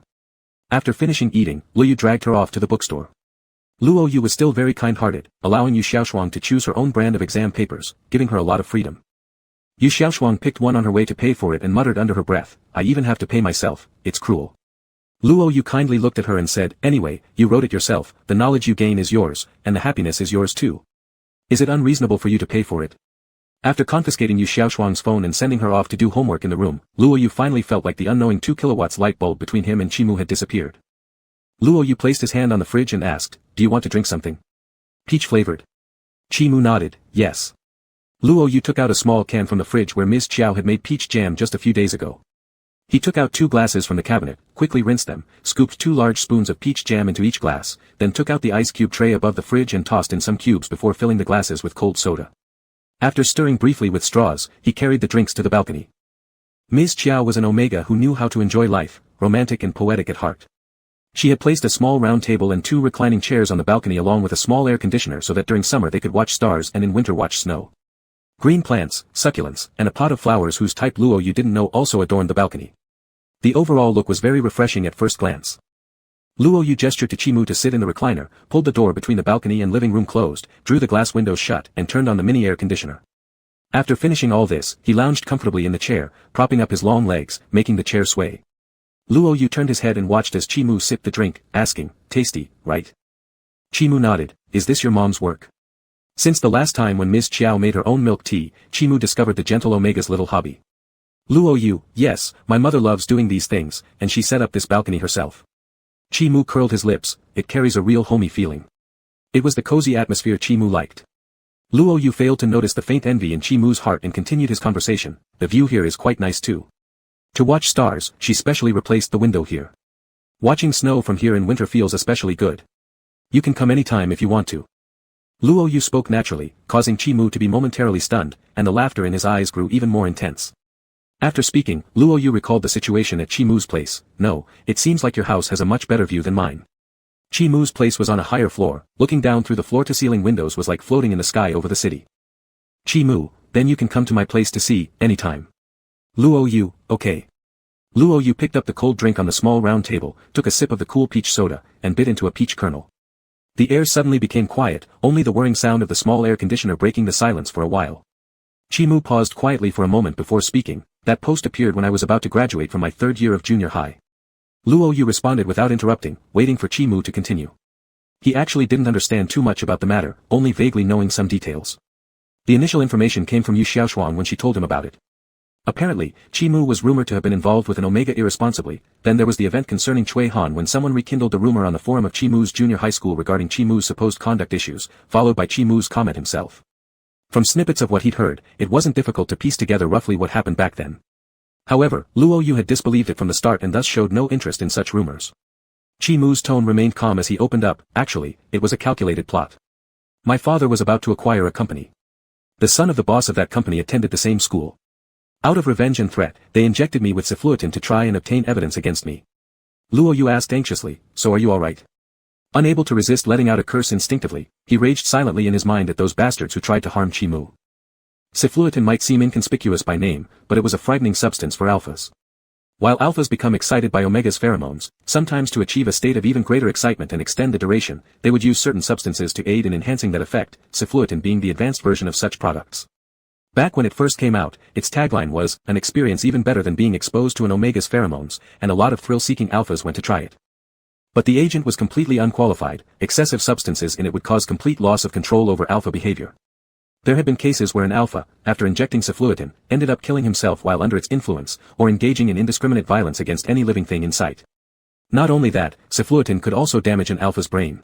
After finishing eating, Liu dragged her off to the bookstore. Luo Yu was still very kind-hearted, allowing Yu Xiaoshuang to choose her own brand of exam papers, giving her a lot of freedom. Yu Xiaoshuang picked one on her way to pay for it and muttered under her breath, I even have to pay myself, it's cruel. Luo Yu kindly looked at her and said, anyway, you wrote it yourself, the knowledge you gain is yours, and the happiness is yours too. Is it unreasonable for you to pay for it? After confiscating Yu Xiaoshuang's phone and sending her off to do homework in the room, Luo Yu finally felt like the unknowing 2 kilowatts light bulb between him and Chimu had disappeared. Luo Yu placed his hand on the fridge and asked, do you want to drink something? Peach flavored. Chimu nodded, yes. Luo Yu took out a small can from the fridge where Ms. Chiao had made peach jam just a few days ago. He took out 2 glasses from the cabinet, quickly rinsed them, scooped 2 large spoons of peach jam into each glass, then took out the ice cube tray above the fridge and tossed in some cubes before filling the glasses with cold soda. After stirring briefly with straws, he carried the drinks to the balcony. Ms. Chiao was an omega who knew how to enjoy life, romantic and poetic at heart. She had placed a small round table and 2 reclining chairs on the balcony along with a small air conditioner so that during summer they could watch stars and in winter watch snow. Green plants, succulents, and a pot of flowers whose type Luo Yu didn't know also adorned the balcony. The overall look was very refreshing at first glance. Luo Yu gestured to Chimu to sit in the recliner, pulled the door between the balcony and living room closed, drew the glass windows shut, and turned on the mini air conditioner. After finishing all this, he lounged comfortably in the chair, propping up his long legs, making the chair sway. Luo Yu turned his head and watched as Chimu sipped the drink, asking, tasty, right? Chimu nodded, is this your mom's work? Since the last time when Ms. Chiao made her own milk tea, Chimu discovered the gentle Omega's little hobby. Luo Yu, yes, my mother loves doing these things, and she set up this balcony herself. Chi Mu curled his lips, it carries a real homey feeling. It was the cozy atmosphere Chi Mu liked. Luo Yu failed to notice the faint envy in Chi Mu's heart and continued his conversation. The view here is quite nice too. To watch stars, she specially replaced the window here. Watching snow from here in winter feels especially good. You can come anytime if you want to. Luo Yu spoke naturally, causing Chi Mu to be momentarily stunned, and the laughter in his eyes grew even more intense. After speaking, Luo Yu recalled the situation at Chi Mu's place. No, it seems like your house has a much better view than mine. Chi Mu's place was on a higher floor, looking down through the floor-to-ceiling windows was like floating in the sky over the city. Chi Mu, then you can come to my place to see, anytime. Luo Yu, okay. Luo Yu picked up the cold drink on the small round table, took a sip of the cool peach soda, and bit into a peach kernel. The air suddenly became quiet, only the whirring sound of the small air conditioner breaking the silence for a while. Chi Mu paused quietly for a moment before speaking. That post appeared when I was about to graduate from my third year of junior high. Luo Yu responded without interrupting, waiting for Chi Mu to continue. He actually didn't understand too much about the matter, only vaguely knowing some details. The initial information came from Yu Xiaoshuang when she told him about it. Apparently, Chi Mu was rumored to have been involved with an Omega irresponsibly. Then there was the event concerning Chui Han when someone rekindled the rumor on the forum of Chi Mu's junior high school regarding Chi Mu's supposed conduct issues, followed by Chi Mu's comment himself. From snippets of what he'd heard, it wasn't difficult to piece together roughly what happened back then. However, Luo Yu had disbelieved it from the start and thus showed no interest in such rumors. Chi Mu's tone remained calm as he opened up. Actually, it was a calculated plot. My father was about to acquire a company. The son of the boss of that company attended the same school. Out of revenge and threat, they injected me with cephalotin to try and obtain evidence against me. Luo Yu asked anxiously, so are you alright? Unable to resist letting out a curse instinctively, he raged silently in his mind at those bastards who tried to harm Chi Mu. Cephalotin might seem inconspicuous by name, but it was a frightening substance for alphas. While alphas become excited by Omega's pheromones, sometimes to achieve a state of even greater excitement and extend the duration, they would use certain substances to aid in enhancing that effect, cephalotin being the advanced version of such products. Back when it first came out, its tagline was, an experience even better than being exposed to an Omega's pheromones, and a lot of thrill-seeking alphas went to try it. But the agent was completely unqualified, excessive substances in it would cause complete loss of control over alpha behavior. There had been cases where an alpha, after injecting cephalotin, ended up killing himself while under its influence, or engaging in indiscriminate violence against any living thing in sight. Not only that, cephalotin could also damage an alpha's brain.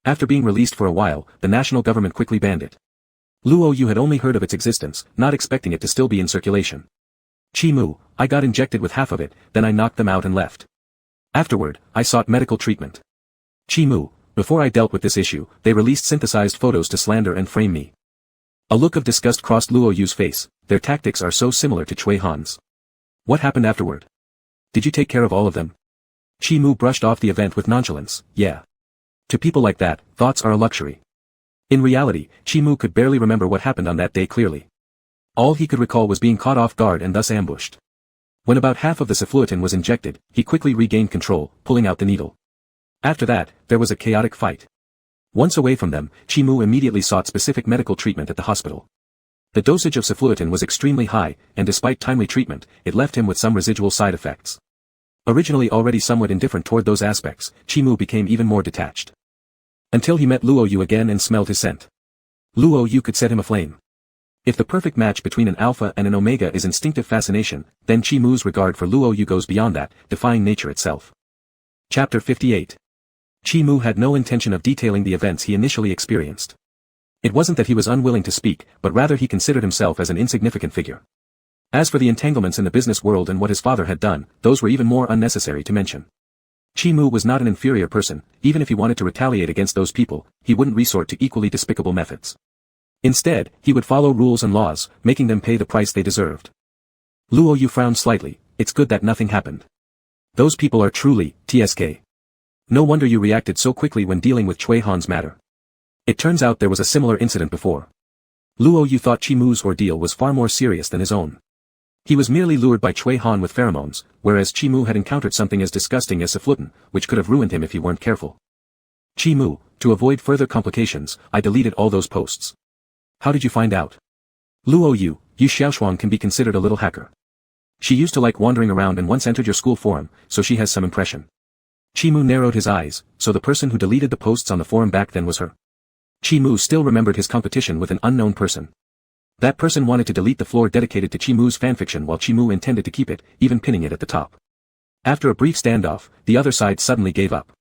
After being released for a while, the national government quickly banned it. Luo Yu had only heard of its existence, not expecting it to still be in circulation. Chi Mu, I got injected with half of it, then I knocked them out and left. Afterward, I sought medical treatment. Chi Mu, before I dealt with this issue, they released synthesized photos to slander and frame me. A look of disgust crossed Luo Yu's face. Their tactics are so similar to Chui Han's. What happened afterward? Did you take care of all of them? Chi Mu brushed off the event with nonchalance. Yeah. To people like that, thoughts are a luxury. In reality, Chi Mu could barely remember what happened on that day clearly. All he could recall was being caught off guard and thus ambushed. When about half of the cephalotin was injected, he quickly regained control, pulling out the needle. After that, there was a chaotic fight. Once away from them, Chi Mu immediately sought specific medical treatment at the hospital. The dosage of cephalotin was extremely high, and despite timely treatment, it left him with some residual side effects. Originally already somewhat indifferent toward those aspects, Chi Mu became even more detached. Until he met Luo Yu again and smelled his scent. Luo Yu could set him aflame. If the perfect match between an alpha and an omega is instinctive fascination, then Chi Mu's regard for Luo Yu goes beyond that, defying nature itself. Chapter 58. Chi Mu had no intention of detailing the events he initially experienced. It wasn't that he was unwilling to speak, but rather he considered himself as an insignificant figure. As for the entanglements in the business world and what his father had done, those were even more unnecessary to mention. Chi Mu was not an inferior person. Even if he wanted to retaliate against those people, he wouldn't resort to equally despicable methods. Instead, he would follow rules and laws, making them pay the price they deserved. Luo Yu frowned slightly. It's good that nothing happened. Those people are truly, TSK. No wonder you reacted so quickly when dealing with Chui Han's matter. It turns out there was a similar incident before. Luo Yu thought Chi Mu's ordeal was far more serious than his own. He was merely lured by Chui Han with pheromones, whereas Chi Mu had encountered something as disgusting as cephalotin, which could have ruined him if he weren't careful. Chi Mu, to avoid further complications, I deleted all those posts. How did you find out? Luo Yu, Yu Xiaoshuang can be considered a little hacker. She used to like wandering around and once entered your school forum, so she has some impression. Chi Mu narrowed his eyes, so the person who deleted the posts on the forum back then was her. Chi Mu still remembered his competition with an unknown person. That person wanted to delete the floor dedicated to Chimu's fanfiction while Chimu intended to keep it, even pinning it at the top. After a brief standoff, the other side suddenly gave up.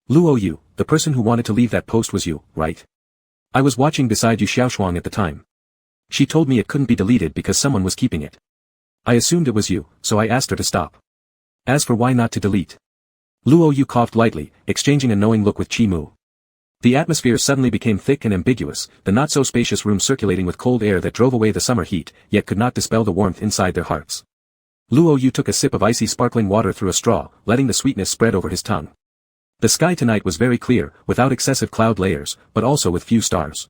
Luo Yu, the person who wanted to leave that post was you, right? I was watching beside you Xiaoshuang at the time. She told me it couldn't be deleted because someone was keeping it. I assumed it was you, so I asked her to stop. As for why not to delete. Luo Yu coughed lightly, exchanging a knowing look with Chimu. The atmosphere suddenly became thick and ambiguous, the not-so-spacious room circulating with cold air that drove away the summer heat, yet could not dispel the warmth inside their hearts. Luo Yu took a sip of icy sparkling water through a straw, letting the sweetness spread over his tongue. The sky tonight was very clear, without excessive cloud layers, but also with few stars.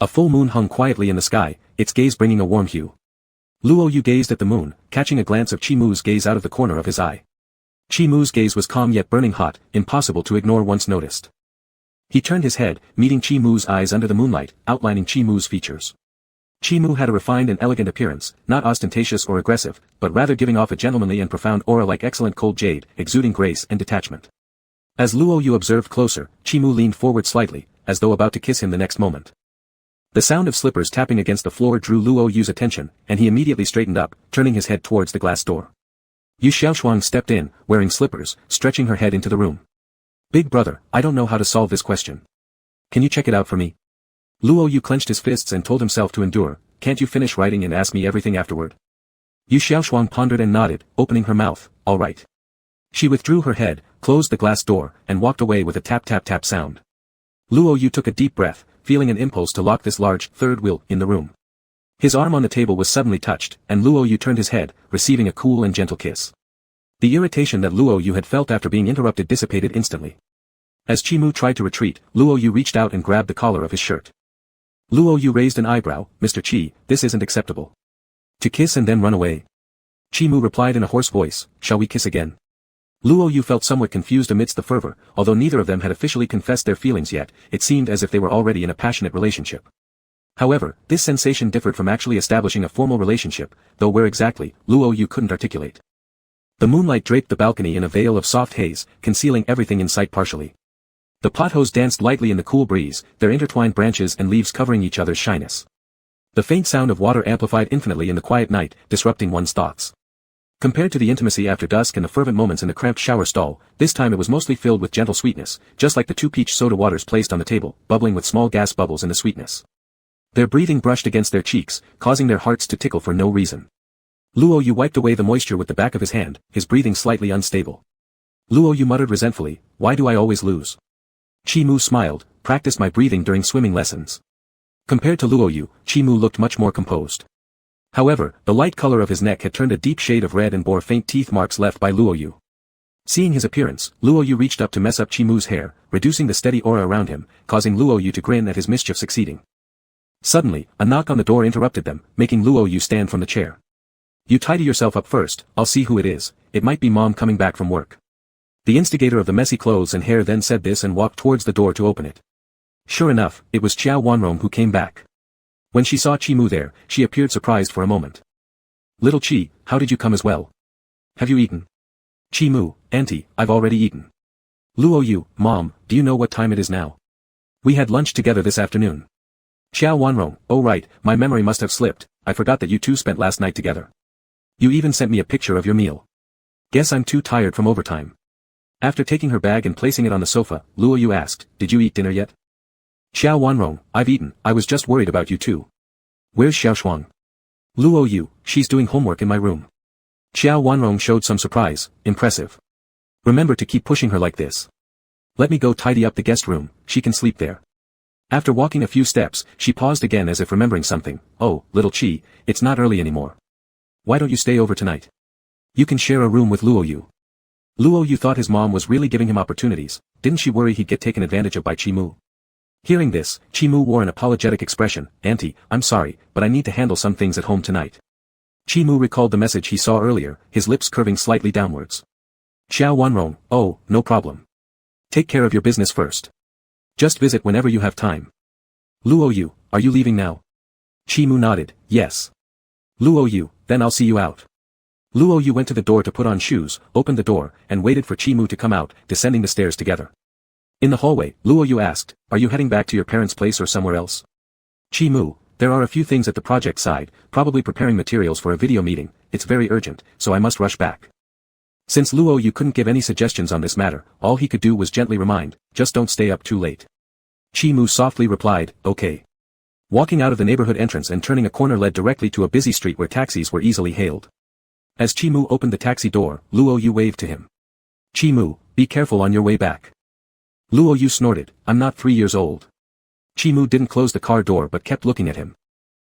A full moon hung quietly in the sky, its gaze bringing a warm hue. Luo Yu gazed at the moon, catching a glance of Chimu's gaze out of the corner of his eye. Chimu's gaze was calm yet burning hot, impossible to ignore once noticed. He turned his head, meeting Chimu's eyes under the moonlight, outlining Chimu's features. Chimu had a refined and elegant appearance, not ostentatious or aggressive, but rather giving off a gentlemanly and profound aura like excellent cold jade, exuding grace and detachment. As Luo Yu observed closer, Chimu leaned forward slightly, as though about to kiss him the next moment. The sound of slippers tapping against the floor drew Luo Yu's attention, and he immediately straightened up, turning his head towards the glass door. Yu Xiaoshuang stepped in, wearing slippers, stretching her head into the room. Big brother, I don't know how to solve this question. Can you check it out for me? Luo Yu clenched his fists and told himself to endure, can't you finish writing and ask me everything afterward? Yu Xiaoshuang pondered and nodded, opening her mouth, all right. She withdrew her head, closed the glass door, and walked away with a tap-tap-tap sound. Luo Yu took a deep breath, feeling an impulse to lock this large, third wheel, in the room. His arm on the table was suddenly touched, and Luo Yu turned his head, receiving a cool and gentle kiss. The irritation that Luo Yu had felt after being interrupted dissipated instantly. As Chimu tried to retreat, Luo Yu reached out and grabbed the collar of his shirt. Luo Yu raised an eyebrow, Mr. Chi, this isn't acceptable. To kiss and then run away. Chimu replied in a hoarse voice, shall we kiss again? Luo Yu felt somewhat confused amidst the fervor, although neither of them had officially confessed their feelings yet, it seemed as if they were already in a passionate relationship. However, this sensation differed from actually establishing a formal relationship, though where exactly, Luo Yu couldn't articulate. The moonlight draped the balcony in a veil of soft haze, concealing everything in sight partially. The pothoes danced lightly in the cool breeze, their intertwined branches and leaves covering each other's shyness. The faint sound of water amplified infinitely in the quiet night, disrupting one's thoughts. Compared to the intimacy after dusk and the fervent moments in the cramped shower stall, this time it was mostly filled with gentle sweetness, just like the two peach soda waters placed on the table, bubbling with small gas bubbles in the sweetness. Their breathing brushed against their cheeks, causing their hearts to tickle for no reason. Luo Yu wiped away the moisture with the back of his hand, his breathing slightly unstable. Luo Yu muttered resentfully, why do I always lose? Chimu smiled, practiced my breathing during swimming lessons. Compared to Luo Yu, Chimu looked much more composed. However, the light color of his neck had turned a deep shade of red and bore faint teeth marks left by Luo Yu. Seeing his appearance, Luo Yu reached up to mess up Chimu's hair, reducing the steady aura around him, causing Luo Yu to grin at his mischief succeeding. Suddenly, a knock on the door interrupted them, making Luo Yu stand from the chair. You tidy yourself up first, I'll see who it is, it might be Mom coming back from work. The instigator of the messy clothes and hair then said this and walked towards the door to open it. Sure enough, it was Xiao Wanrong who came back. When she saw Chimu there, she appeared surprised for a moment. Little Chi, how did you come as well? Have you eaten? Chimu, Auntie, I've already eaten. Luo Yu, Mom, do you know what time it is now? We had lunch together this afternoon. Xiao Wanrong, oh right, my memory must have slipped, I forgot that you two spent last night together. You even sent me a picture of your meal. Guess I'm too tired from overtime. After taking her bag and placing it on the sofa, Luo Yu asked, did you eat dinner yet? Xiao Wanrong, I've eaten, I was just worried about you too. Where's Xiaoshuang? Luo Yu, she's doing homework in my room. Xiao Wanrong showed some surprise, impressive. Remember to keep pushing her like this. Let me go tidy up the guest room, she can sleep there. After walking a few steps, she paused again as if remembering something, oh, little Chi, it's not early anymore. Why don't you stay over tonight? You can share a room with Luo Yu. Luo Yu thought his mom was really giving him opportunities, didn't she worry he'd get taken advantage of by Chimu? Hearing this, Chimu wore an apologetic expression, Auntie, I'm sorry, but I need to handle some things at home tonight. Chimu recalled the message he saw earlier, his lips curving slightly downwards. Xiao Wanrong, oh, no problem. Take care of your business first. Just visit whenever you have time. Luo Yu, are you leaving now? Chimu nodded, yes. Luo Yu, then I'll see you out. Luo Yu went to the door to put on shoes, opened the door, and waited for Chimu to come out, descending the stairs together. In the hallway, Luo Yu asked, are you heading back to your parents' place or somewhere else? Chimu, there are a few things at the project side, probably preparing materials for a video meeting, it's very urgent, so I must rush back. Since Luo Yu couldn't give any suggestions on this matter, all he could do was gently remind, just don't stay up too late. Chi Mu softly replied, okay. Walking out of the neighborhood entrance and turning a corner led directly to a busy street where taxis were easily hailed. As Chi Mu opened the taxi door, Luo Yu waved to him. Chi Mu, be careful on your way back. Luo Yu snorted, I'm not 3 years old. Chi Mu didn't close the car door but kept looking at him.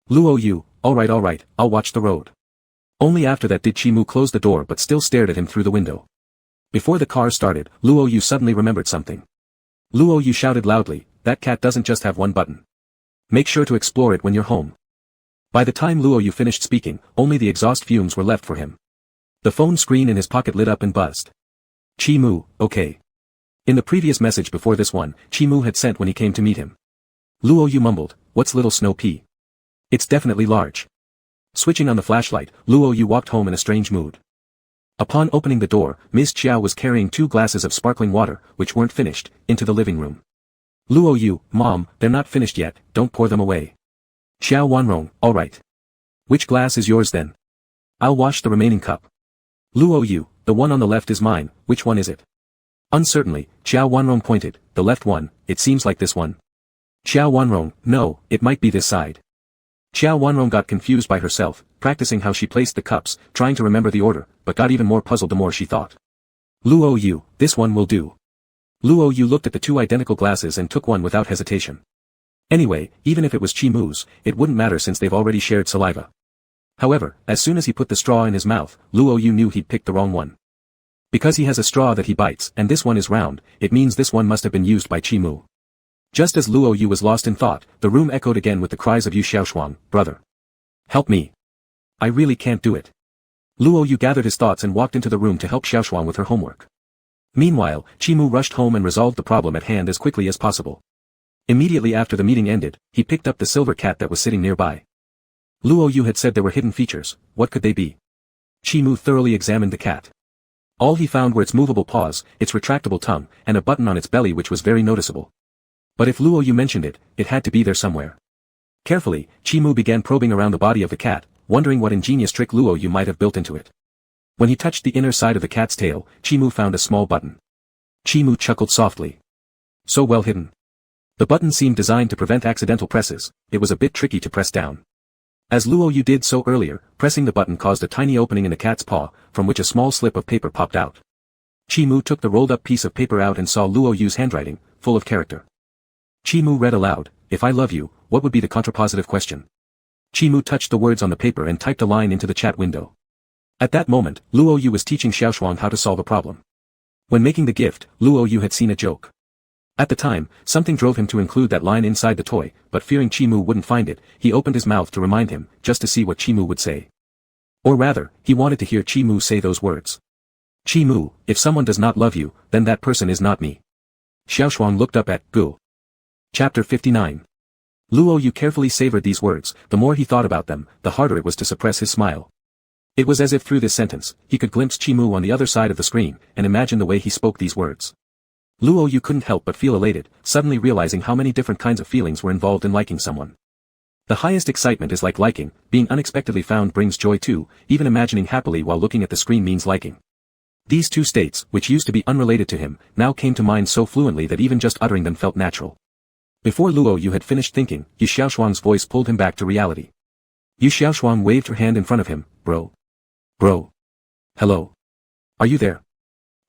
Luo Yu, alright, I'll watch the road. Only after that did Chi Mu close the door but still stared at him through the window. Before the car started, Luo Yu suddenly remembered something. Luo Yu shouted loudly, that cat doesn't just have one button. Make sure to explore it when you're home. By the time Luo Yu finished speaking, only the exhaust fumes were left for him. The phone screen in his pocket lit up and buzzed. Chi Mu, okay. In the previous message before this one, Chi Mu had sent when he came to meet him. Luo Yu mumbled, what's little snow pea? It's definitely large. Switching on the flashlight, Luo Yu walked home in a strange mood. Upon opening the door, Ms. Chiao was carrying 2 glasses of sparkling water, which weren't finished, into the living room. Luo Yu, Mom, they're not finished yet, don't pour them away. Xiao Wanrong, alright. Which glass is yours then? I'll wash the remaining cup. Luo Yu, the one on the left is mine, which one is it? Uncertainly, Xiao Wanrong pointed, the left one, it seems like this one. Xiao Wanrong, no, it might be this side. Xiao Wanrong got confused by herself, practicing how she placed the cups, trying to remember the order, but got even more puzzled the more she thought. Luo Yu, this one will do. Luo Yu looked at the 2 identical glasses and took one without hesitation. Anyway, even if it was Chi Mu's, it wouldn't matter since they've already shared saliva. However, as soon as he put the straw in his mouth, Luo Yu knew he'd picked the wrong one. Because he has a straw that he bites and this one is round, it means this one must have been used by Chi Mu. Just as Luo Yu was lost in thought, the room echoed again with the cries of Yu Xiaoshuang, brother. Help me. I really can't do it. Luo Yu gathered his thoughts and walked into the room to help Xiaoshuang with her homework. Meanwhile, Chi Mu rushed home and resolved the problem at hand as quickly as possible. Immediately after the meeting ended, he picked up the silver cat that was sitting nearby. Luo Yu had said there were hidden features, what could they be? Chi Mu thoroughly examined the cat. All he found were its movable paws, its retractable tongue, and a button on its belly which was very noticeable. But if Luo Yu mentioned it, it had to be there somewhere. Carefully, Chi Mu began probing around the body of the cat, wondering what ingenious trick Luo Yu might have built into it. When he touched the inner side of the cat's tail, Chi Mu found a small button. Chi Mu chuckled softly. So well hidden. The button seemed designed to prevent accidental presses, it was a bit tricky to press down. As Luo Yu did so earlier, pressing the button caused a tiny opening in the cat's paw, from which a small slip of paper popped out. Chi Mu took the rolled-up piece of paper out and saw Luo Yu's handwriting, full of character. Chi Mu read aloud, if I love you, what would be the contrapositive question? Chi Mu touched the words on the paper and typed a line into the chat window. At that moment, Luo Yu was teaching Xiaoshuang how to solve a problem. When making the gift, Luo Yu had seen a joke. At the time, something drove him to include that line inside the toy, but fearing Chi Mu wouldn't find it, he opened his mouth to remind him, just to see what Chi Mu would say. Or rather, he wanted to hear Chi Mu say those words. Chi Mu, if someone does not love you, then that person is not me. Xiaoshuang looked up at Gu. Chapter 59. Luo Yu carefully savored these words, the more he thought about them, the harder it was to suppress his smile. It was as if through this sentence, he could glimpse Chi Mu on the other side of the screen, and imagine the way he spoke these words. Luo Yu couldn't help but feel elated, suddenly realizing how many different kinds of feelings were involved in liking someone. The highest excitement is like liking, being unexpectedly found brings joy too, even imagining happily while looking at the screen means liking. These 2 states, which used to be unrelated to him, now came to mind so fluently that even just uttering them felt natural. Before Luo Yu had finished thinking, Yu Xiaoshuang's voice pulled him back to reality. Yu Xiaoshuang waved her hand in front of him, bro. Bro. Hello. Are you there?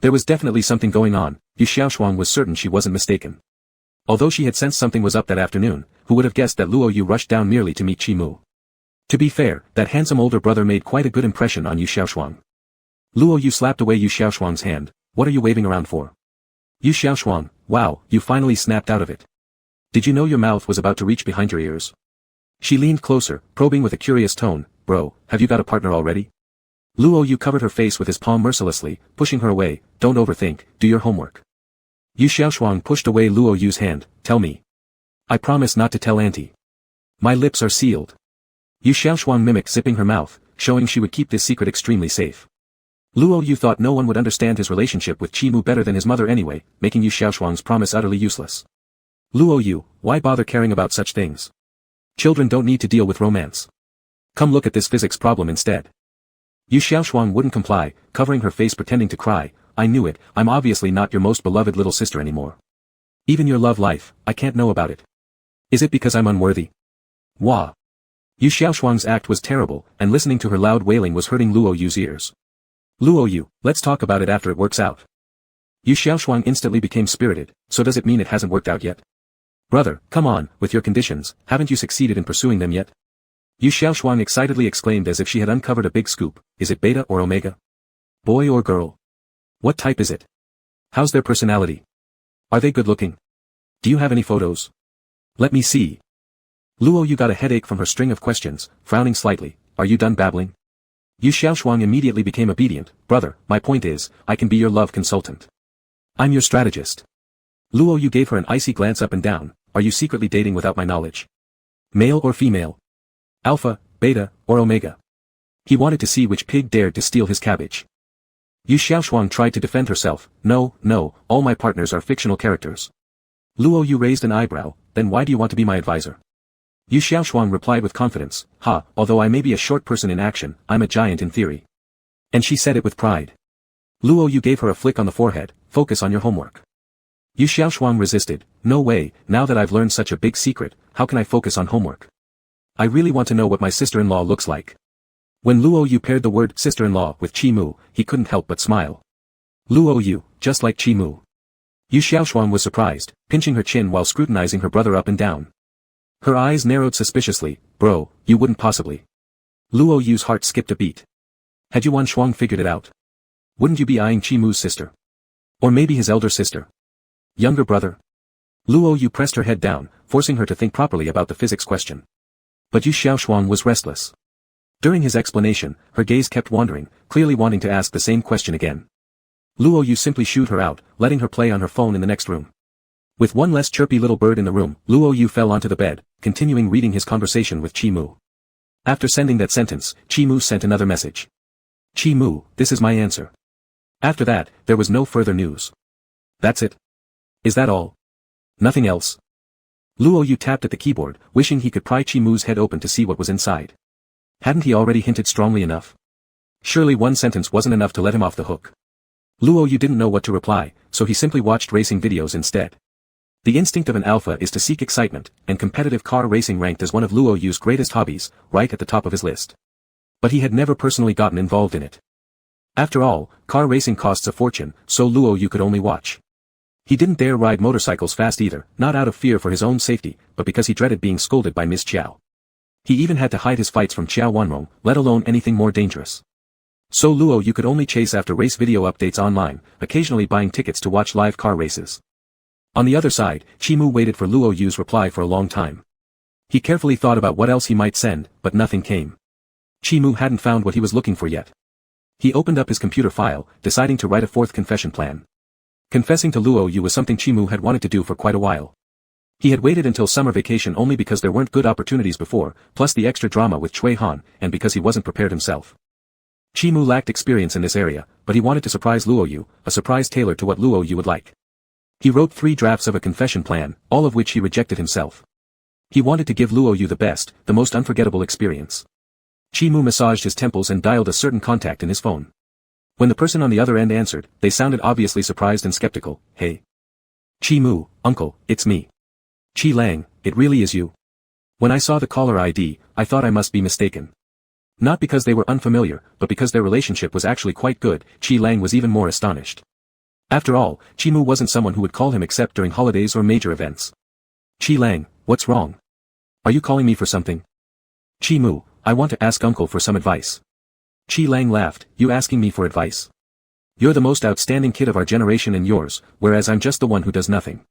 There was definitely something going on, Yu Xiaoshuang was certain she wasn't mistaken. Although she had sensed something was up that afternoon, who would have guessed that Luo Yu rushed down merely to meet Chi Mu? To be fair, that handsome older brother made quite a good impression on Yu Xiaoshuang. Luo Yu slapped away Yu Xiaoshuang's hand, what are you waving around for? Yu Xiaoshuang, wow, you finally snapped out of it. Did you know your mouth was about to reach behind your ears? She leaned closer, probing with a curious tone, bro, have you got a partner already? Luo Yu covered her face with his palm mercilessly, pushing her away, don't overthink, do your homework. Yu Xiaoshuang pushed away Luo Yu's hand, tell me. I promise not to tell auntie. My lips are sealed. Yu Xiaoshuang mimicked zipping her mouth, showing she would keep this secret extremely safe. Luo Yu thought no one would understand his relationship with Chi Mu better than his mother anyway, making Yu Xiaoshuang's promise utterly useless. Luo Yu, why bother caring about such things? Children don't need to deal with romance. Come look at this physics problem instead. Yu Xiaoshuang wouldn't comply, covering her face pretending to cry. I knew it, I'm obviously not your most beloved little sister anymore. Even your love life, I can't know about it. Is it because I'm unworthy? Wah. Yu Xiaoshuang's act was terrible, and listening to her loud wailing was hurting Luo Yu's ears. Luo Yu, let's talk about it after it works out. Yu Xiaoshuang instantly became spirited, so does it mean it hasn't worked out yet? Brother, come on, with your conditions, haven't you succeeded in pursuing them yet? Yu Xiaoshuang excitedly exclaimed as if she had uncovered a big scoop. Is it beta or omega? Boy or girl? What type is it? How's their personality? Are they good looking? Do you have any photos? Let me see. Luo Yu got a headache from her string of questions, frowning slightly. Are you done babbling? Yu Xiaoshuang immediately became obedient. Brother, my point is, I can be your love consultant. I'm your strategist. Luo Yu gave her an icy glance up and down. Are you secretly dating without my knowledge? Male or female? Alpha, beta, or omega? He wanted to see which pig dared to steal his cabbage. Yu Xiaoshuang tried to defend herself. No, all my partners are fictional characters. Luo Yu raised an eyebrow. Then why do you want to be my advisor? Yu Xiaoshuang replied with confidence. Although I may be a short person in action, I'm a giant in theory. And she said it with pride. Luo Yu gave her a flick on the forehead. Focus on your homework. Yu Xiaoshuang resisted. No way, now that I've learned such a big secret, how can I focus on homework? I really want to know what my sister-in-law looks like. When Luo Yu paired the word sister-in-law with Qi Mu, he couldn't help but smile. Luo Yu, just like Qi Mu. Yu Xiaoshuang was surprised, pinching her chin while scrutinizing her brother up and down. Her eyes narrowed suspiciously. Bro, you wouldn't possibly. Luo Yu's heart skipped a beat. Had Yuan Shuang figured it out? Wouldn't you be eyeing Qi Mu's sister? Or maybe his elder sister? Younger brother? Luo Yu pressed her head down, forcing her to think properly about the physics question. But Yu Xiaoshuang was restless. During his explanation, her gaze kept wandering, clearly wanting to ask the same question again. Luo Yu simply shooed her out, letting her play on her phone in the next room. With one less chirpy little bird in the room, Luo Yu fell onto the bed, continuing reading his conversation with Qi Mu. After sending that sentence, Qi Mu sent another message. Qi Mu, this is my answer. After that, there was no further news. That's it? Is that all? Nothing else? Luo Yu tapped at the keyboard, wishing he could pry Qi Mu's head open to see what was inside. Hadn't he already hinted strongly enough? Surely one sentence wasn't enough to let him off the hook. Luo Yu didn't know what to reply, so he simply watched racing videos instead. The instinct of an alpha is to seek excitement, and competitive car racing ranked as one of Luo Yu's greatest hobbies, right at the top of his list. But he had never personally gotten involved in it. After all, car racing costs a fortune, so Luo Yu could only watch. He didn't dare ride motorcycles fast either, not out of fear for his own safety, but because he dreaded being scolded by Miss Chiao. He even had to hide his fights from Chiao Wanrong, let alone anything more dangerous. So Luo Yu could only chase after race video updates online, occasionally buying tickets to watch live car races. On the other side, Qi Mu waited for Luo Yu's reply for a long time. He carefully thought about what else he might send, but nothing came. Qi Mu hadn't found what he was looking for yet. He opened up his computer file, deciding to write a fourth confession plan. Confessing to Luo Yu was something Qi Mu had wanted to do for quite a while. He had waited until summer vacation only because there weren't good opportunities before, plus the extra drama with Cui Han, and because he wasn't prepared himself. Qi Mu lacked experience in this area, but he wanted to surprise Luo Yu, a surprise tailored to what Luo Yu would like. He wrote 3 drafts of a confession plan, all of which he rejected himself. He wanted to give Luo Yu the best, the most unforgettable experience. Qi Mu massaged his temples and dialed a certain contact in his phone. When the person on the other end answered, they sounded obviously surprised and skeptical. Hey. Qi Mu, uncle, it's me. Qi Lang, it really is you. When I saw the caller ID, I thought I must be mistaken. Not because they were unfamiliar, but because their relationship was actually quite good. Qi Lang was even more astonished. After all, Qi Mu wasn't someone who would call him except during holidays or major events. Qi Lang, what's wrong? Are you calling me for something? Qi Mu, I want to ask uncle for some advice. Qi Lang laughed, you asking me for advice? You're the most outstanding kid of our generation and yours, whereas I'm just the one who does nothing.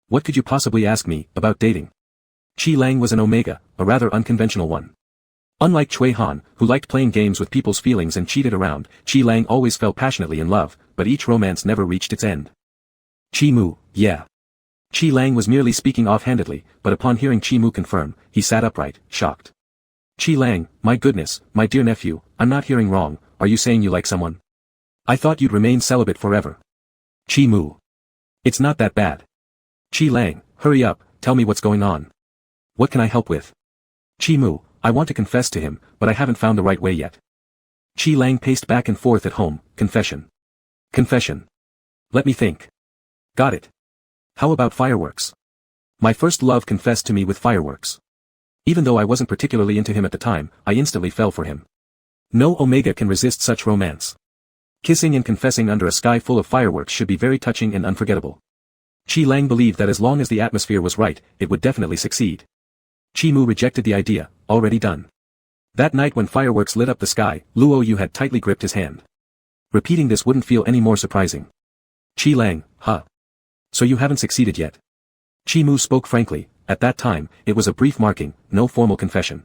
What could you possibly ask me, about dating? Qi Lang was an omega, a rather unconventional one. Unlike Cui Han, who liked playing games with people's feelings and cheated around, Qi Lang always fell passionately in love, but each romance never reached its end. Qi Mu, yeah. Qi Lang was merely speaking offhandedly, but upon hearing Qi Mu confirm, he sat upright, shocked. Qi Lang, my goodness, my dear nephew, I'm not hearing wrong, are you saying you like someone? I thought you'd remain celibate forever. Qi Mu. It's not that bad. Qi Lang, hurry up, tell me what's going on. What can I help with? Chi Mu, I want to confess to him, but I haven't found the right way yet. Chi Lang paced back and forth at home. Confession. Confession. Let me think. Got it. How about fireworks? My first love confessed to me with fireworks. Even though I wasn't particularly into him at the time, I instantly fell for him. No Omega can resist such romance. Kissing and confessing under a sky full of fireworks should be very touching and unforgettable. Chi Lang believed that as long as the atmosphere was right, it would definitely succeed. Chi Mu rejected the idea, already done. That night when fireworks lit up the sky, Luo Yu had tightly gripped his hand. Repeating this wouldn't feel any more surprising. Chi Lang, huh? So you haven't succeeded yet? Chi Mu spoke frankly. At that time, it was a brief marking, no formal confession.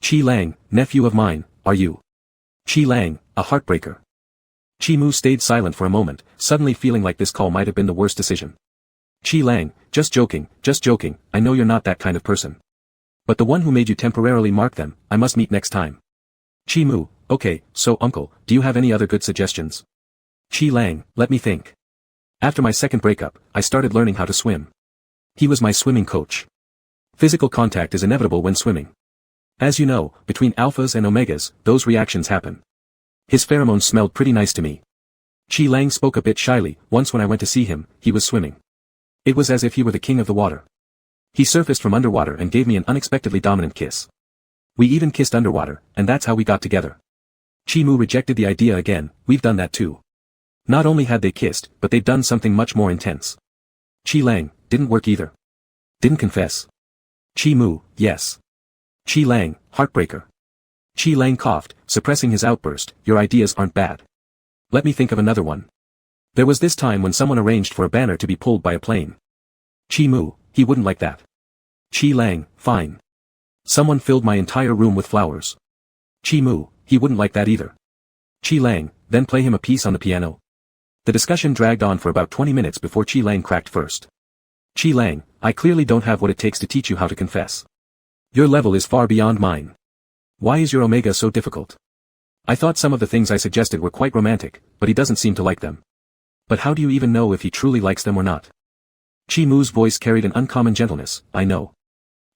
Chi Lang, nephew of mine, are you? Chi Lang, a heartbreaker. Chi Mu stayed silent for a moment, suddenly feeling like this call might have been the worst decision. Chi Lang, just joking, I know you're not that kind of person. But the one who made you temporarily mark them, I must meet next time. Chi Mu, okay, so uncle, do you have any other good suggestions? Chi Lang, let me think. After my second breakup, I started learning how to swim. He was my swimming coach. Physical contact is inevitable when swimming. As you know, between alphas and omegas, those reactions happen. His pheromones smelled pretty nice to me. Chi Lang spoke a bit shyly. Once when I went to see him, he was swimming. It was as if he were the king of the water. He surfaced from underwater and gave me an unexpectedly dominant kiss. We even kissed underwater, and that's how we got together. Chi Mu rejected the idea again. We've done that too. Not only had they kissed, but they'd done something much more intense. Chi Lang, didn't work either. Didn't confess. Chi Mu, yes. Chi Lang, heartbreaker. Chi Lang coughed, suppressing his outburst. Your ideas aren't bad. Let me think of another one. There was this time when someone arranged for a banner to be pulled by a plane. Chi Mu, he wouldn't like that. Chi Lang, fine. Someone filled my entire room with flowers. Chi Mu, he wouldn't like that either. Chi Lang, then play him a piece on the piano. The discussion dragged on for about 20 minutes before Chi Lang cracked first. Chi Lang, I clearly don't have what it takes to teach you how to confess. Your level is far beyond mine. Why is your Omega so difficult? I thought some of the things I suggested were quite romantic, but he doesn't seem to like them. But how do you even know if he truly likes them or not? Chi Mu's voice carried an uncommon gentleness. I know.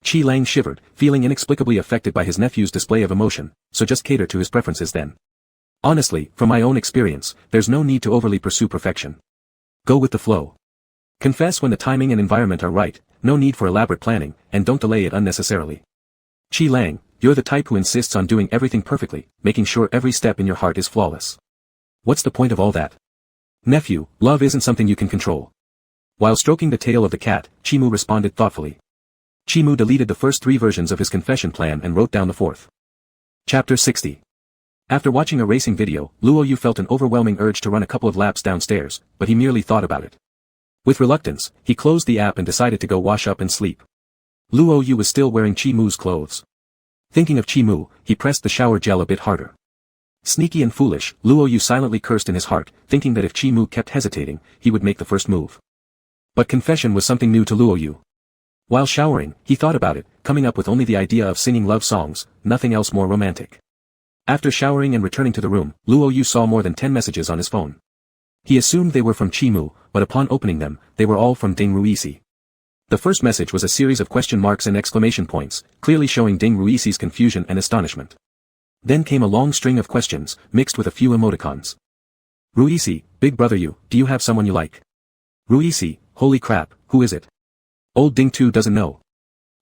Chi Lang shivered, feeling inexplicably affected by his nephew's display of emotion, so just cater to his preferences then. Honestly, from my own experience, there's no need to overly pursue perfection. Go with the flow. Confess when the timing and environment are right, no need for elaborate planning, and don't delay it unnecessarily. Chi Lang, you're the type who insists on doing everything perfectly, making sure every step in your heart is flawless. What's the point of all that? Nephew, love isn't something you can control. While stroking the tail of the cat, Chi Mu responded thoughtfully. Chi Mu deleted the first 3 versions of his confession plan and wrote down the 4th. Chapter 60. After watching a racing video, Luo Yu felt an overwhelming urge to run a couple of laps downstairs, but he merely thought about it. With reluctance, he closed the app and decided to go wash up and sleep. Luo Yu was still wearing Chi Mu's clothes. Thinking of Chi Mu, he pressed the shower gel a bit harder. Sneaky and foolish, Luo Yu silently cursed in his heart, thinking that if Chi Mu kept hesitating, he would make the first move. But confession was something new to Luo Yu. While showering, he thought about it, coming up with only the idea of singing love songs, nothing else more romantic. After showering and returning to the room, Luo Yu saw more than 10 messages on his phone. He assumed they were from Chi Mu, but upon opening them, they were all from Ding Ruisi. The first message was a series of question marks and exclamation points, clearly showing Ding Ruisi's confusion and astonishment. Then came a long string of questions, mixed with a few emoticons. Ruisi, big brother you, do you have someone you like? Ruisi, holy crap, who is it? Old Ding too doesn't know.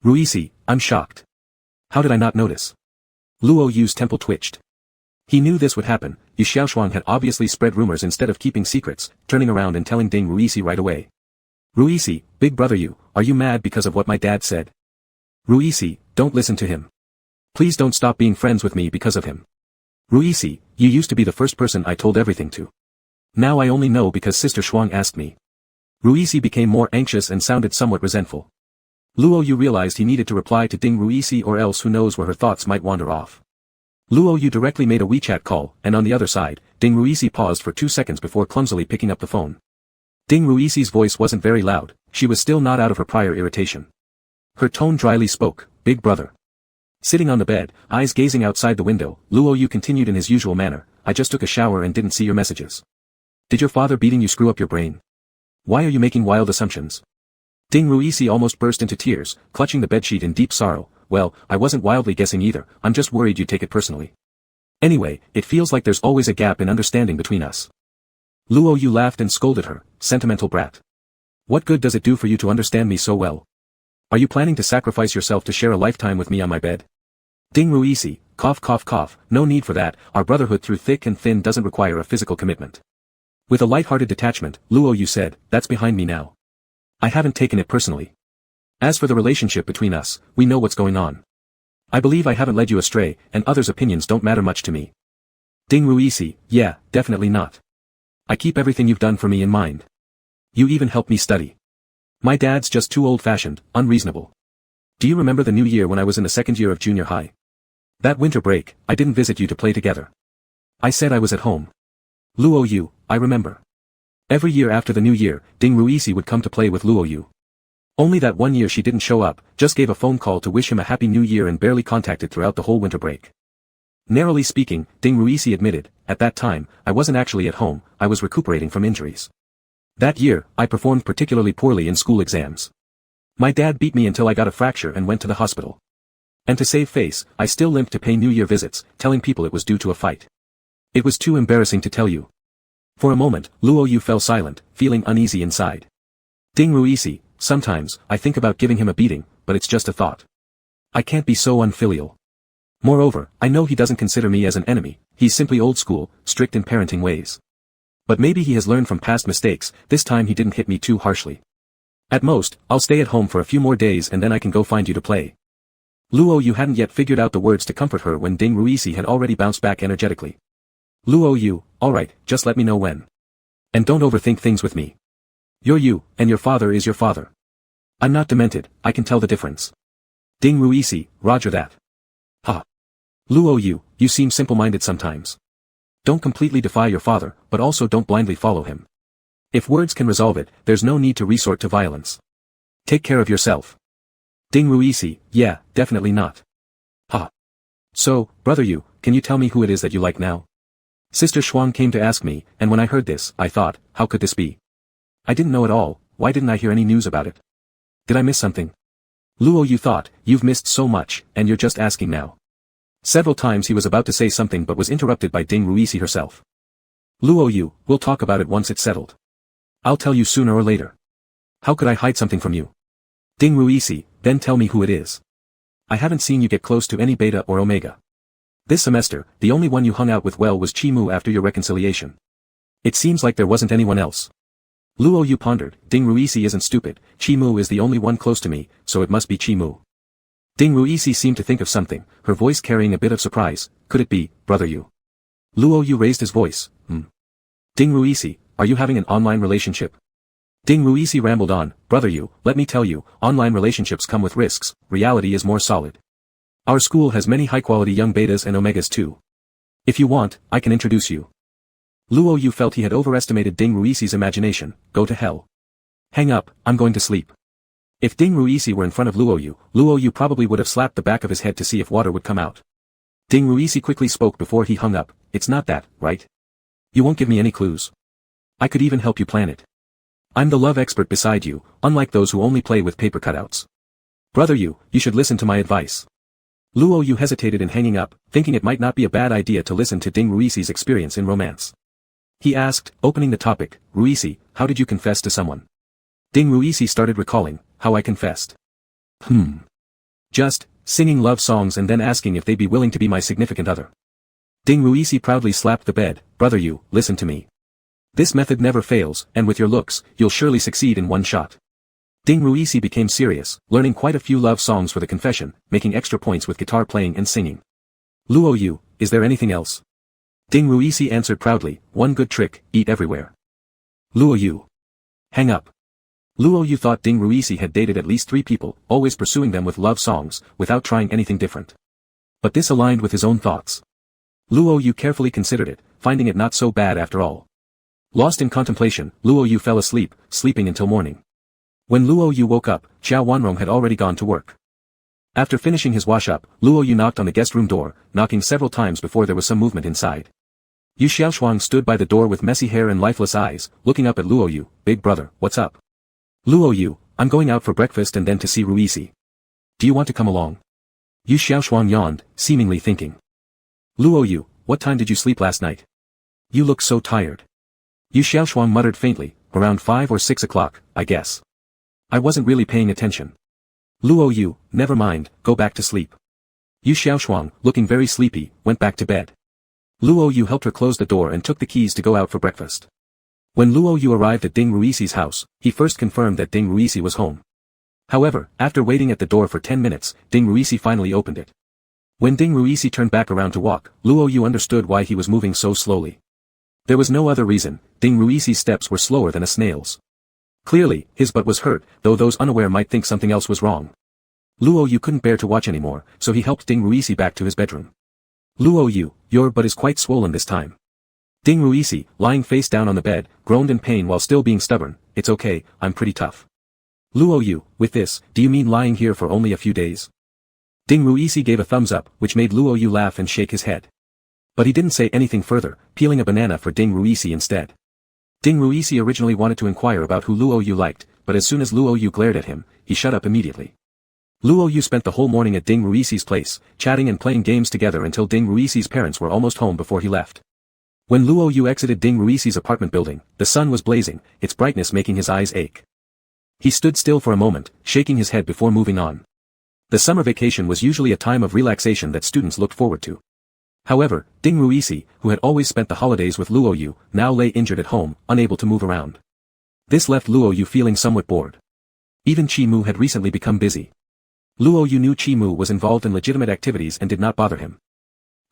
Ruisi, I'm shocked. How did I not notice? Luo Yu's temple twitched. He knew this would happen. Yu Xiaoshuang had obviously spread rumors instead of keeping secrets, turning around and telling Ding Ruisi right away. Ruisi, big brother you, are you mad because of what my dad said? Ruisi, don't listen to him. Please don't stop being friends with me because of him. Ruisi, you used to be the first person I told everything to. Now I only know because Sister Shuang asked me. Ruisi became more anxious and sounded somewhat resentful. Luo Yu realized he needed to reply to Ding Ruisi or else who knows where her thoughts might wander off. Luo Yu directly made a WeChat call, and on the other side, Ding Ruisi paused for 2 seconds before clumsily picking up the phone. Ding Ruisi's voice wasn't very loud, she was still not out of her prior irritation. Her tone dryly spoke, big brother. Sitting on the bed, eyes gazing outside the window, Luo Yu continued in his usual manner, I just took a shower and didn't see your messages. Did your father beating you screw up your brain? Why are you making wild assumptions? Ding Ruisi almost burst into tears, clutching the bedsheet in deep sorrow, well, I wasn't wildly guessing either, I'm just worried you'd take it personally. Anyway, it feels like there's always a gap in understanding between us. Luo Yu laughed and scolded her, sentimental brat. What good does it do for you to understand me so well? Are you planning to sacrifice yourself to share a lifetime with me on my bed? Ding Ruisi, cough cough cough, no need for that, our brotherhood through thick and thin doesn't require a physical commitment. With a light-hearted detachment, Luo Yu said, that's behind me now. I haven't taken it personally. As for the relationship between us, we know what's going on. I believe I haven't led you astray, and others' opinions don't matter much to me. Ding Ruisi, yeah, definitely not. I keep everything you've done for me in mind. You even helped me study. My dad's just too old-fashioned, unreasonable. Do you remember the new year when I was in the second year of junior high? That winter break, I didn't visit you to play together. I said I was at home. Luo Yu, I remember. Every year after the new year, Ding Ruisi would come to play with Luo Yu. Only that one year she didn't show up, just gave a phone call to wish him a happy new year and barely contacted throughout the whole winter break. Narrowly speaking, Ding Ruisi admitted, at that time, I wasn't actually at home, I was recuperating from injuries. That year, I performed particularly poorly in school exams. My dad beat me until I got a fracture and went to the hospital. And to save face, I still limped to pay New Year visits, telling people it was due to a fight. It was too embarrassing to tell you. For a moment, Luo Yu fell silent, feeling uneasy inside. Ding Ruisi, sometimes, I think about giving him a beating, but it's just a thought. I can't be so unfilial. Moreover, I know he doesn't consider me as an enemy, he's simply old school, strict in parenting ways. But maybe he has learned from past mistakes, this time he didn't hit me too harshly. At most, I'll stay at home for a few more days and then I can go find you to play. Luo Yu hadn't yet figured out the words to comfort her when Ding Ruisi had already bounced back energetically. Luo Yu, alright, just let me know when. And don't overthink things with me. You're you, and your father is your father. I'm not demented, I can tell the difference. Ding Ruisi, roger that. Ha. Luo Yu, you seem simple-minded sometimes. Don't completely defy your father, but also don't blindly follow him. If words can resolve it, there's no need to resort to violence. Take care of yourself. Ding Ruisi, yeah, definitely not. Ha. So, brother Yu, can you tell me who it is that you like now? Sister Shuang came to ask me, and when I heard this, I thought, how could this be? I didn't know at all, why didn't I hear any news about it? Did I miss something? Luo Yu thought, you've missed so much, and you're just asking now. Several times he was about to say something but was interrupted by Ding Ruisi herself. Luo Yu, we'll talk about it once it's settled. I'll tell you sooner or later. How could I hide something from you? Ding Ruisi, then tell me who it is. I haven't seen you get close to any beta or omega. This semester, the only one you hung out with well was Chi Mu after your reconciliation. It seems like there wasn't anyone else. Luo Yu pondered, Ding Ruisi isn't stupid, Chi Mu is the only one close to me, so it must be Chi Mu. Ding Ruisi seemed to think of something, her voice carrying a bit of surprise, could it be, brother Yu? Luo Yu raised his voice, Ding Ruisi, are you having an online relationship? Ding Ruisi rambled on, brother Yu, let me tell you, online relationships come with risks, reality is more solid. Our school has many high-quality young betas and omegas too. If you want, I can introduce you. Luo Yu felt he had overestimated Ding Ruisi's imagination, go to hell. Hang up, I'm going to sleep. If Ding Ruisi were in front of Luo Yu probably would have slapped the back of his head to see if water would come out. Ding Ruisi quickly spoke before he hung up, it's not that, right? You won't give me any clues. I could even help you plan it. I'm the love expert beside you, unlike those who only play with paper cutouts. Brother Yu, you should listen to my advice. Luo Yu hesitated in hanging up, thinking it might not be a bad idea to listen to Ding Ruisi's experience in romance. He asked, opening the topic, Ruisi, how did you confess to someone? Ding Ruisi started recalling, how I confessed. Just, singing love songs and then asking if they'd be willing to be my significant other. Ding Ruisi proudly slapped the bed, brother Yu, listen to me. This method never fails, and with your looks, you'll surely succeed in one shot. Ding Ruisi became serious, learning quite a few love songs for the confession, making extra points with guitar playing and singing. Luo Yu, is there anything else? Ding Ruisi answered proudly, one good trick, eat everywhere. Luo Yu. Hang up. Luo Yu thought Ding Ruisi had dated at least 3 people, always pursuing them with love songs, without trying anything different. But this aligned with his own thoughts. Luo Yu carefully considered it, finding it not so bad after all. Lost in contemplation, Luo Yu fell asleep, sleeping until morning. When Luo Yu woke up, Xiao Wanrong had already gone to work. After finishing his wash-up, Luo Yu knocked on the guest room door, knocking several times before there was some movement inside. Yu Xiaoshuang stood by the door with messy hair and lifeless eyes, looking up at Luo Yu, big brother, what's up? Luo Yu, I'm going out for breakfast and then to see Ruisi. Do you want to come along? Yu Xiaoshuang yawned, seemingly thinking. Luo Yu, what time did you sleep last night? You look so tired. Yu Xiaoshuang muttered faintly, around 5 or 6 o'clock, I guess. I wasn't really paying attention. Luo Yu, never mind, go back to sleep. Yu Xiaoshuang, looking very sleepy, went back to bed. Luo Yu helped her close the door and took the keys to go out for breakfast. When Luo Yu arrived at Ding Ruixi's house, he first confirmed that Ding Ruixi was home. However, after waiting at the door for 10 minutes, Ding Ruixi finally opened it. When Ding Ruixi turned back around to walk, Luo Yu understood why he was moving so slowly. There was no other reason, Ding Ruixi's steps were slower than a snail's. Clearly, his butt was hurt, though those unaware might think something else was wrong. Luo Yu couldn't bear to watch anymore, so he helped Ding Ruixi back to his bedroom. Luo Yu, your butt is quite swollen this time. Ding Ruixi, lying face down on the bed, groaned in pain while still being stubborn. It's okay, I'm pretty tough. Luo Yu, with this, do you mean lying here for only a few days? Ding Ruixi gave a thumbs up, which made Luo Yu laugh and shake his head. But he didn't say anything further, peeling a banana for Ding Ruixi instead. Ding Ruixi originally wanted to inquire about who Luo Yu liked, but as soon as Luo Yu glared at him, he shut up immediately. Luo Yu spent the whole morning at Ding Ruixi's place, chatting and playing games together until Ding Ruixi's parents were almost home before he left. When Luo Yu exited Ding Ruixi's apartment building, the sun was blazing, its brightness making his eyes ache. He stood still for a moment, shaking his head before moving on. The summer vacation was usually a time of relaxation that students looked forward to. However, Ding Ruixi, who had always spent the holidays with Luo Yu, now lay injured at home, unable to move around. This left Luo Yu feeling somewhat bored. Even Qi Mu had recently become busy. Luo Yu knew Qi Mu was involved in legitimate activities and did not bother him.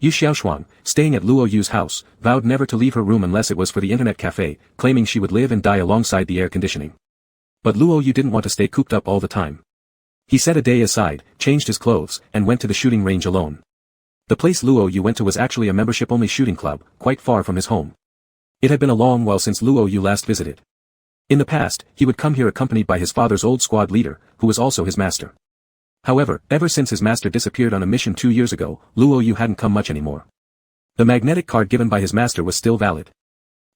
Yu Xiaoshuang, staying at Luo Yu's house, vowed never to leave her room unless it was for the internet cafe, claiming she would live and die alongside the air conditioning. But Luo Yu didn't want to stay cooped up all the time. He set a day aside, changed his clothes, and went to the shooting range alone. The place Luo Yu went to was actually a membership-only shooting club, quite far from his home. It had been a long while since Luo Yu last visited. In the past, he would come here accompanied by his father's old squad leader, who was also his master. However, ever since his master disappeared on a mission 2 years ago, Luo Yu hadn't come much anymore. The magnetic card given by his master was still valid.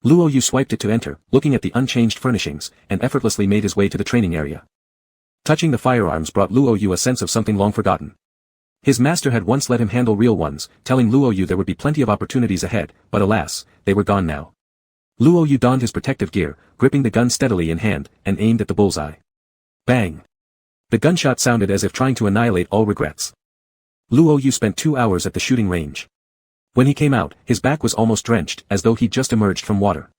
Luo Yu swiped it to enter, looking at the unchanged furnishings, and effortlessly made his way to the training area. Touching the firearms brought Luo Yu a sense of something long forgotten. His master had once let him handle real ones, telling Luo Yu there would be plenty of opportunities ahead, but alas, they were gone now. Luo Yu donned his protective gear, gripping the gun steadily in hand, and aimed at the bullseye. Bang! The gunshot sounded as if trying to annihilate all regrets. Luo Yu spent 2 hours at the shooting range. When he came out, his back was almost drenched, as though he'd just emerged from water.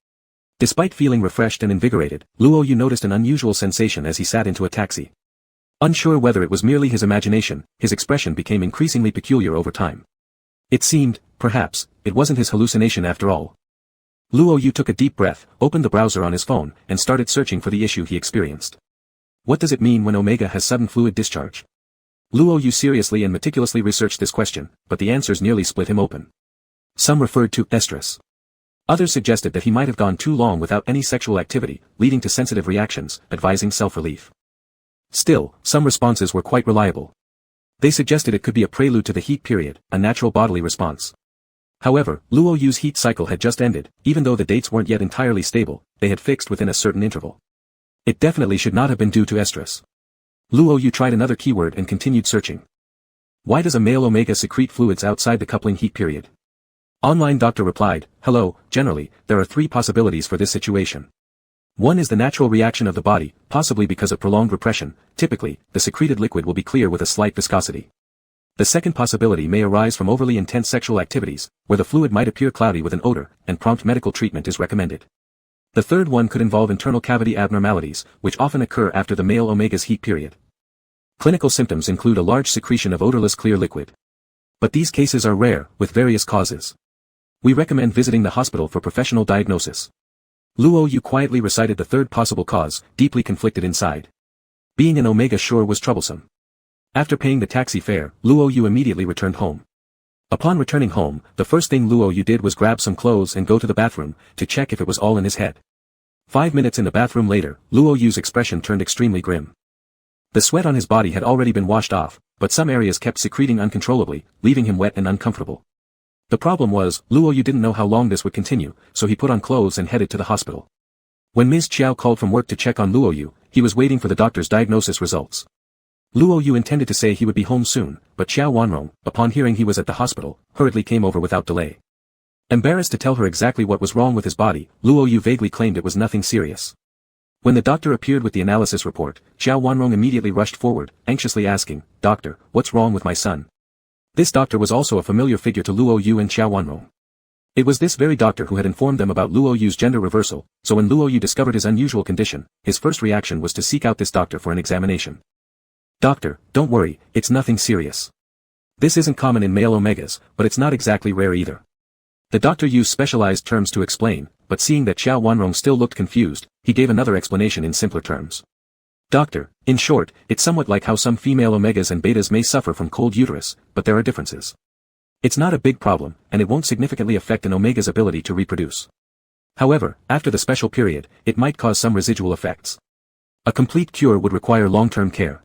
Despite feeling refreshed and invigorated, Luo Yu noticed an unusual sensation as he sat into a taxi. Unsure whether it was merely his imagination, his expression became increasingly peculiar over time. It seemed, perhaps, it wasn't his hallucination after all. Luo Yu took a deep breath, opened the browser on his phone, and started searching for the issue he experienced. What does it mean when Omega has sudden fluid discharge? Luo Yu seriously and meticulously researched this question, but the answers nearly split him open. Some referred to estrus. Others suggested that he might have gone too long without any sexual activity, leading to sensitive reactions, advising self-relief. Still, some responses were quite reliable. They suggested it could be a prelude to the heat period, a natural bodily response. However, Luo Yu's heat cycle had just ended, even though the dates weren't yet entirely stable, they had fixed within a certain interval. It definitely should not have been due to estrus. Luo Yu tried another keyword and continued searching. Why does a male omega secrete fluids outside the coupling heat period? Online Doctor replied, hello, generally, there are 3 possibilities for this situation. One is the natural reaction of the body, possibly because of prolonged repression. Typically, the secreted liquid will be clear with a slight viscosity. The second possibility may arise from overly intense sexual activities, where the fluid might appear cloudy with an odor, and prompt medical treatment is recommended. The third one could involve internal cavity abnormalities, which often occur after the male omega's heat period. Clinical symptoms include a large secretion of odorless clear liquid. But these cases are rare, with various causes. We recommend visiting the hospital for professional diagnosis. Luo Yu quietly recited the third possible cause, deeply conflicted inside. Being an omega sure was troublesome. After paying the taxi fare, Luo Yu immediately returned home. Upon returning home, the first thing Luo Yu did was grab some clothes and go to the bathroom, to check if it was all in his head. 5 minutes in the bathroom later, Luo Yu's expression turned extremely grim. The sweat on his body had already been washed off, but some areas kept secreting uncontrollably, leaving him wet and uncomfortable. The problem was, Luo Yu didn't know how long this would continue, so he put on clothes and headed to the hospital. When Ms. Chiao called from work to check on Luo Yu, he was waiting for the doctor's diagnosis results. Luo Yu intended to say he would be home soon, but Xiao Wanrong, upon hearing he was at the hospital, hurriedly came over without delay. Embarrassed to tell her exactly what was wrong with his body, Luo Yu vaguely claimed it was nothing serious. When the doctor appeared with the analysis report, Xiao Wanrong immediately rushed forward, anxiously asking, "Doctor, what's wrong with my son?" This doctor was also a familiar figure to Luo Yu and Xiao Wanrong. It was this very doctor who had informed them about Luo Yu's gender reversal, so when Luo Yu discovered his unusual condition, his first reaction was to seek out this doctor for an examination. "Doctor, don't worry, it's nothing serious. This isn't common in male omegas, but it's not exactly rare either." The doctor used specialized terms to explain, but seeing that Xiao Wanrong still looked confused, he gave another explanation in simpler terms. "Doctor, in short, it's somewhat like how some female omegas and betas may suffer from cold uterus, but there are differences. It's not a big problem, and it won't significantly affect an omega's ability to reproduce. However, after the special period, it might cause some residual effects. A complete cure would require long-term care.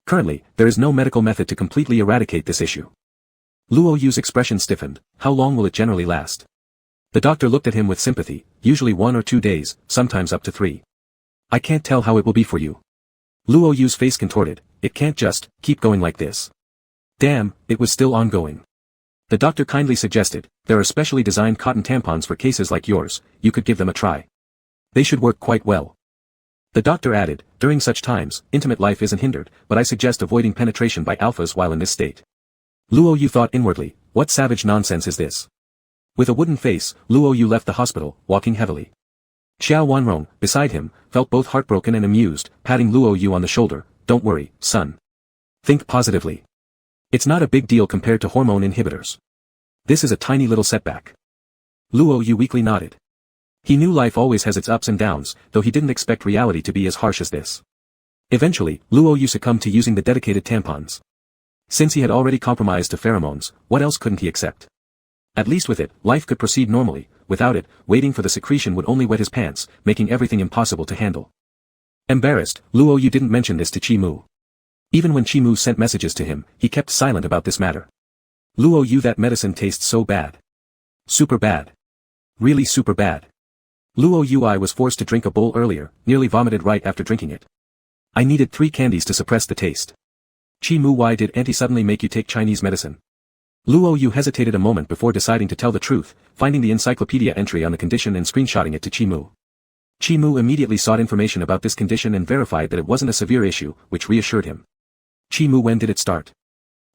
Currently, there is no medical method to completely eradicate this issue." Luo Yu's expression stiffened. "How long will it generally last?" The doctor looked at him with sympathy. "Usually 1 or 2 days, sometimes up to 3. I can't tell how it will be for you." Luo Yu's face contorted. "It can't just keep going like this." Damn, it was still ongoing. The doctor kindly suggested, "There are specially designed cotton tampons for cases like yours, you could give them a try. They should work quite well." The doctor added, "During such times, intimate life isn't hindered, but I suggest avoiding penetration by alphas while in this state." Luo Yu thought inwardly, what savage nonsense is this? With a wooden face, Luo Yu left the hospital, walking heavily. Xiao Wanrong, beside him, felt both heartbroken and amused, patting Luo Yu on the shoulder. "Don't worry, son. Think positively. It's not a big deal compared to hormone inhibitors. This is a tiny little setback." Luo Yu weakly nodded. He knew life always has its ups and downs, though he didn't expect reality to be as harsh as this. Eventually, Luo Yu succumbed to using the dedicated tampons. Since he had already compromised to pheromones, what else couldn't he accept? At least with it, life could proceed normally. Without it, waiting for the secretion would only wet his pants, making everything impossible to handle. Embarrassed, Luo Yu didn't mention this to Chi Mu. Even when Chi Mu sent messages to him, he kept silent about this matter. "Luo Yu, that medicine tastes so bad. Super bad. Really super bad." Luo Yu, I was forced to drink a bowl earlier, nearly vomited right after drinking it. I needed 3 candies to suppress the taste. Chi Mu, why did Auntie suddenly make you take Chinese medicine? Luo Yu hesitated a moment before deciding to tell the truth, finding the encyclopedia entry on the condition and screenshotting it to Chi Mu. Chi Mu immediately sought information about this condition and verified that it wasn't a severe issue, which reassured him. Chi Mu, when did it start?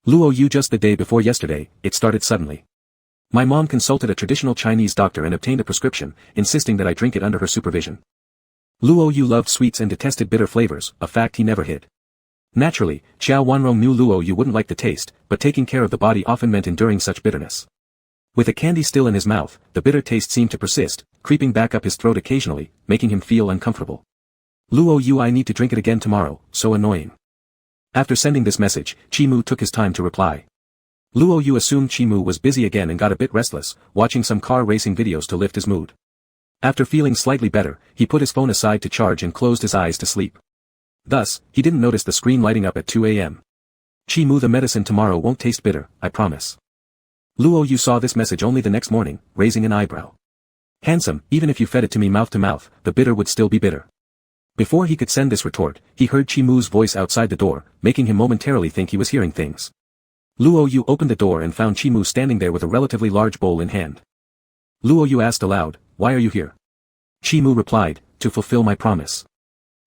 Luo Yu, just the day before yesterday, it started suddenly. My mom consulted a traditional Chinese doctor and obtained a prescription, insisting that I drink it under her supervision. Luo Yu loved sweets and detested bitter flavors, a fact he never hid. Naturally, Xiao Wanrong knew Luo Yu wouldn't like the taste, but taking care of the body often meant enduring such bitterness. With the candy still in his mouth, the bitter taste seemed to persist, creeping back up his throat occasionally, making him feel uncomfortable. "Luo Yu, I need to drink it again tomorrow, so annoying." After sending this message, Chi Mu took his time to reply. Luo Yu assumed Chi Mu was busy again and got a bit restless, watching some car racing videos to lift his mood. After feeling slightly better, he put his phone aside to charge and closed his eyes to sleep. Thus, he didn't notice the screen lighting up at 2 a.m. "Chi Mu, the medicine tomorrow won't taste bitter, I promise." Luo Yu saw this message only the next morning, raising an eyebrow. "Handsome, even if you fed it to me mouth to mouth, the bitter would still be bitter." Before he could send this retort, he heard Chi Mu's voice outside the door, making him momentarily think he was hearing things. Luo Yu opened the door and found Chi Mu standing there with a relatively large bowl in hand. Luo Yu asked aloud, "Why are you here?" Chi Mu replied, "To fulfill my promise."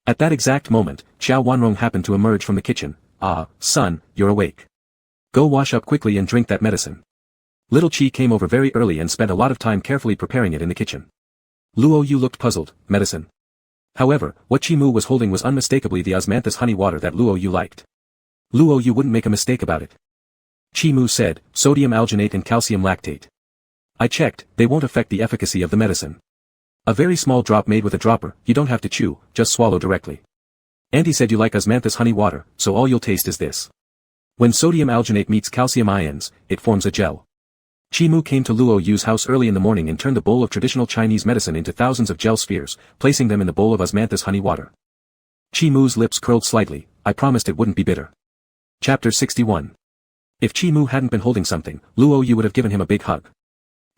At that exact moment, Xiao Wanrong happened to emerge from the kitchen. "Ah, son, you're awake. Go wash up quickly and drink that medicine." Little Chi came over very early and spent a lot of time carefully preparing it in the kitchen. Luo Yu looked puzzled. Medicine. However, what Chi Mu was holding was unmistakably the osmanthus honey water that Luo Yu liked. Luo Yu wouldn't make a mistake about it. Chi Mu said, "Sodium alginate and calcium lactate. I checked, they won't affect the efficacy of the medicine. A very small drop made with a dropper, you don't have to chew, just swallow directly. Auntie said you like osmanthus honey water, so all you'll taste is this. When sodium alginate meets calcium ions, it forms a gel." Chi Mu came to Luo Yu's house early in the morning and turned the bowl of traditional Chinese medicine into thousands of gel spheres, placing them in the bowl of osmanthus honey water. Chi Mu's lips curled slightly. "I promised it wouldn't be bitter." Chapter 61. If Chi Mu hadn't been holding something, Luo Yu would have given him a big hug.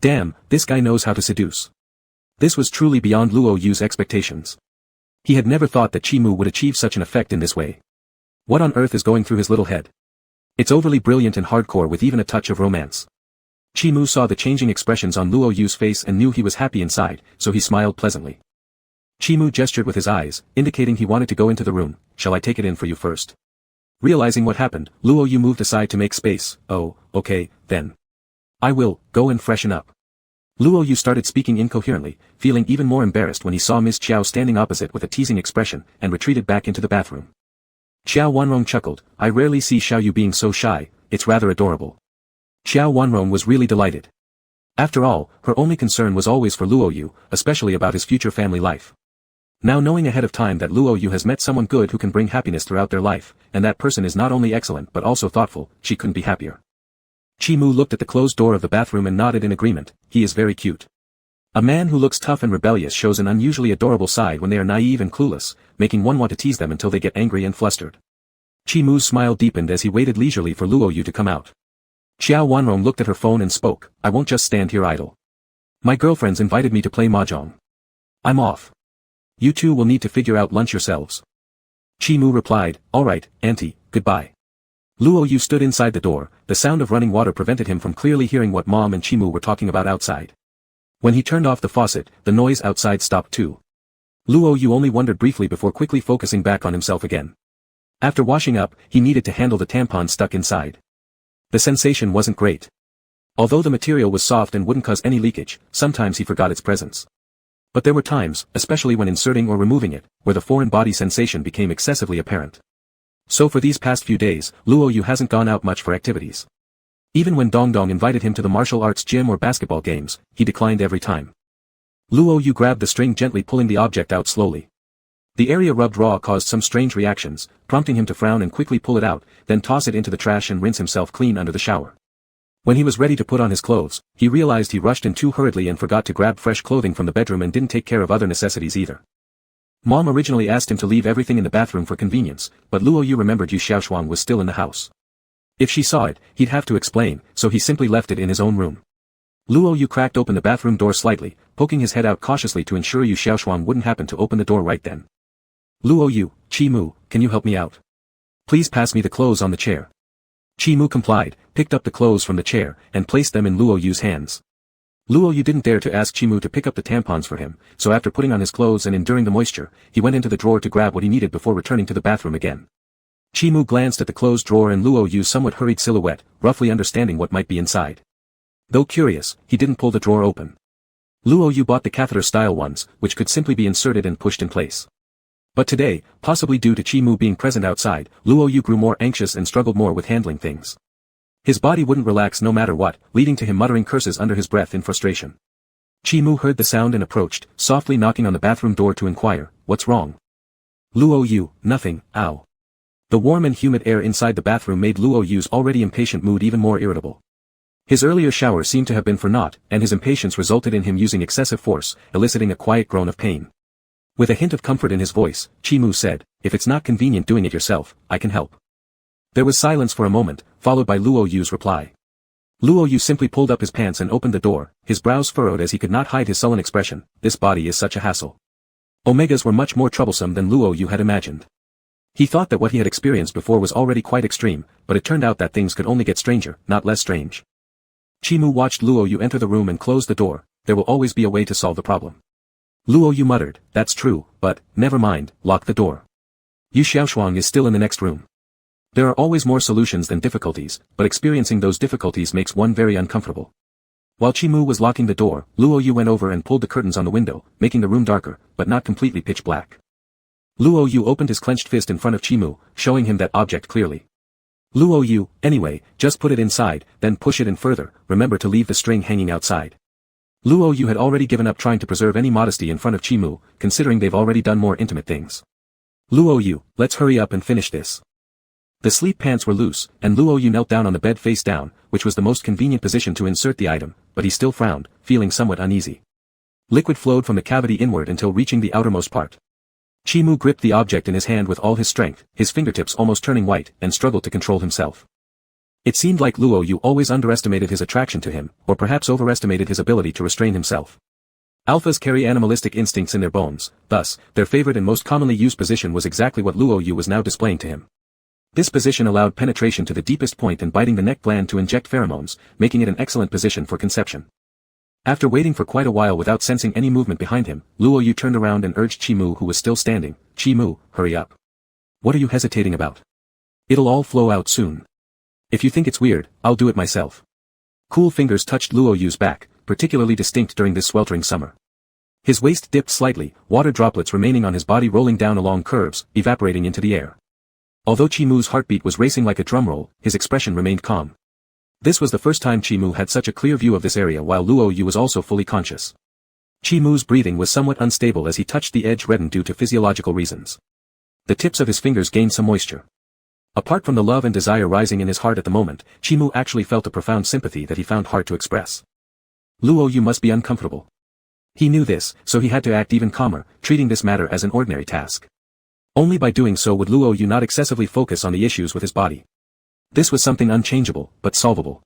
Damn, this guy knows how to seduce. This was truly beyond Luo Yu's expectations. He had never thought that Chi Mu would achieve such an effect in this way. What on earth is going through his little head? It's overly brilliant and hardcore with even a touch of romance. Chi-Mu saw the changing expressions on Luo Yu's face and knew he was happy inside, so he smiled pleasantly. Chi-Mu gestured with his eyes, indicating he wanted to go into the room. Shall I take it in for you first? Realizing what happened, Luo Yu moved aside to make space. Oh, okay, then. I will go and freshen up. Luo Yu started speaking incoherently, feeling even more embarrassed when he saw Ms. Qiao standing opposite with a teasing expression, and retreated back into the bathroom. Xiao Wanrong chuckled. I rarely see Xiao Yu being so shy, it's rather adorable. Xiao Wanrong was really delighted. After all, her only concern was always for Luo Yu, especially about his future family life. Now knowing ahead of time that Luo Yu has met someone good who can bring happiness throughout their life, and that person is not only excellent but also thoughtful, she couldn't be happier. Chi-Mu looked at the closed door of the bathroom and nodded in agreement. He is very cute. A man who looks tough and rebellious shows an unusually adorable side when they are naive and clueless, making one want to tease them until they get angry and flustered. Chi-Mu's smile deepened as he waited leisurely for Luo Yu to come out. Xiao Wanrong looked at her phone and spoke. I won't just stand here idle. My girlfriends invited me to play mahjong. I'm off. You two will need to figure out lunch yourselves. Chi-Mu replied, alright, auntie, goodbye. Luo Yu stood inside the door. The sound of running water prevented him from clearly hearing what Mom and Chi-Mu were talking about outside. When he turned off the faucet, the noise outside stopped too. Luo Yu only wondered briefly before quickly focusing back on himself again. After washing up, he needed to handle the tampon stuck inside. The sensation wasn't great. Although the material was soft and wouldn't cause any leakage, sometimes he forgot its presence. But there were times, especially when inserting or removing it, where the foreign body sensation became excessively apparent. So for these past few days, Luo Yu hasn't gone out much for activities. Even when Dong Dong invited him to the martial arts gym or basketball games, he declined every time. Luo Yu grabbed the string gently, pulling the object out slowly. The area rubbed raw caused some strange reactions, prompting him to frown and quickly pull it out, then toss it into the trash and rinse himself clean under the shower. When he was ready to put on his clothes, he realized he rushed in too hurriedly and forgot to grab fresh clothing from the bedroom and didn't take care of other necessities either. Mom originally asked him to leave everything in the bathroom for convenience, but Luo Yu remembered Yu Xiaoshuang was still in the house. If she saw it, he'd have to explain, so he simply left it in his own room. Luo Yu cracked open the bathroom door slightly, poking his head out cautiously to ensure Yu Xiaoshuang wouldn't happen to open the door right then. Luo Yu, Chi-Mu, can you help me out? Please pass me the clothes on the chair. Chi-Mu complied, picked up the clothes from the chair, and placed them in Luo Yu's hands. Luo Yu didn't dare to ask Chi-Mu to pick up the tampons for him, so after putting on his clothes and enduring the moisture, he went into the drawer to grab what he needed before returning to the bathroom again. Chi-Mu glanced at the closed drawer and Luo Yu's somewhat hurried silhouette, roughly understanding what might be inside. Though curious, he didn't pull the drawer open. Luo Yu bought the catheter-style ones, which could simply be inserted and pushed in place. But today, possibly due to Chi-Mu being present outside, Luo Yu grew more anxious and struggled more with handling things. His body wouldn't relax no matter what, leading to him muttering curses under his breath in frustration. Chi-Mu heard the sound and approached, softly knocking on the bathroom door to inquire, what's wrong? Luo Yu, nothing, ow. The warm and humid air inside the bathroom made Luo Yu's already impatient mood even more irritable. His earlier shower seemed to have been for naught, and his impatience resulted in him using excessive force, eliciting a quiet groan of pain. With a hint of comfort in his voice, Chi-Mu said, if it's not convenient doing it yourself, I can help. There was silence for a moment, followed by Luo Yu's reply. Luo Yu simply pulled up his pants and opened the door, his brows furrowed as he could not hide his sullen expression. This body is such a hassle. Omegas were much more troublesome than Luo Yu had imagined. He thought that what he had experienced before was already quite extreme, but it turned out that things could only get stranger, not less strange. Chi-Mu watched Luo Yu enter the room and close the door. There will always be a way to solve the problem. Luo Yu muttered, that's true, but, never mind, lock the door. Yu Xiaoshuang is still in the next room. There are always more solutions than difficulties, but experiencing those difficulties makes one very uncomfortable. While Chi-Mu was locking the door, Luo Yu went over and pulled the curtains on the window, making the room darker, but not completely pitch black. Luo Yu opened his clenched fist in front of Chi-Mu, showing him that object clearly. Luo Yu, anyway, just put it inside, then push it in further, remember to leave the string hanging outside. Luo Yu had already given up trying to preserve any modesty in front of Chi-Mu, considering they've already done more intimate things. Luo Yu, let's hurry up and finish this. The sleep pants were loose, and Luo Yu knelt down on the bed face down, which was the most convenient position to insert the item, but he still frowned, feeling somewhat uneasy. Liquid flowed from the cavity inward until reaching the outermost part. Chi-Mu gripped the object in his hand with all his strength, his fingertips almost turning white, and struggled to control himself. It seemed like Luo Yu always underestimated his attraction to him, or perhaps overestimated his ability to restrain himself. Alphas carry animalistic instincts in their bones, thus, their favorite and most commonly used position was exactly what Luo Yu was now displaying to him. This position allowed penetration to the deepest point and biting the neck gland to inject pheromones, making it an excellent position for conception. After waiting for quite a while without sensing any movement behind him, Luo Yu turned around and urged Chi-Mu, who was still standing, "Chi-Mu, hurry up. What are you hesitating about? It'll all flow out soon. If you think it's weird, I'll do it myself." Cool fingers touched Luo Yu's back, particularly distinct during this sweltering summer. His waist dipped slightly, water droplets remaining on his body rolling down along curves, evaporating into the air. Although Chi-Mu's heartbeat was racing like a drumroll, his expression remained calm. This was the first time Chi-Mu had such a clear view of this area while Luo Yu was also fully conscious. Chi-Mu's breathing was somewhat unstable as he touched the edge reddened due to physiological reasons. The tips of his fingers gained some moisture. Apart from the love and desire rising in his heart at the moment, Chi-Mu actually felt a profound sympathy that he found hard to express. Luo Yu must be uncomfortable. He knew this, so he had to act even calmer, treating this matter as an ordinary task. Only by doing so would Luo Yu not excessively focus on the issues with his body. This was something unchangeable, but solvable.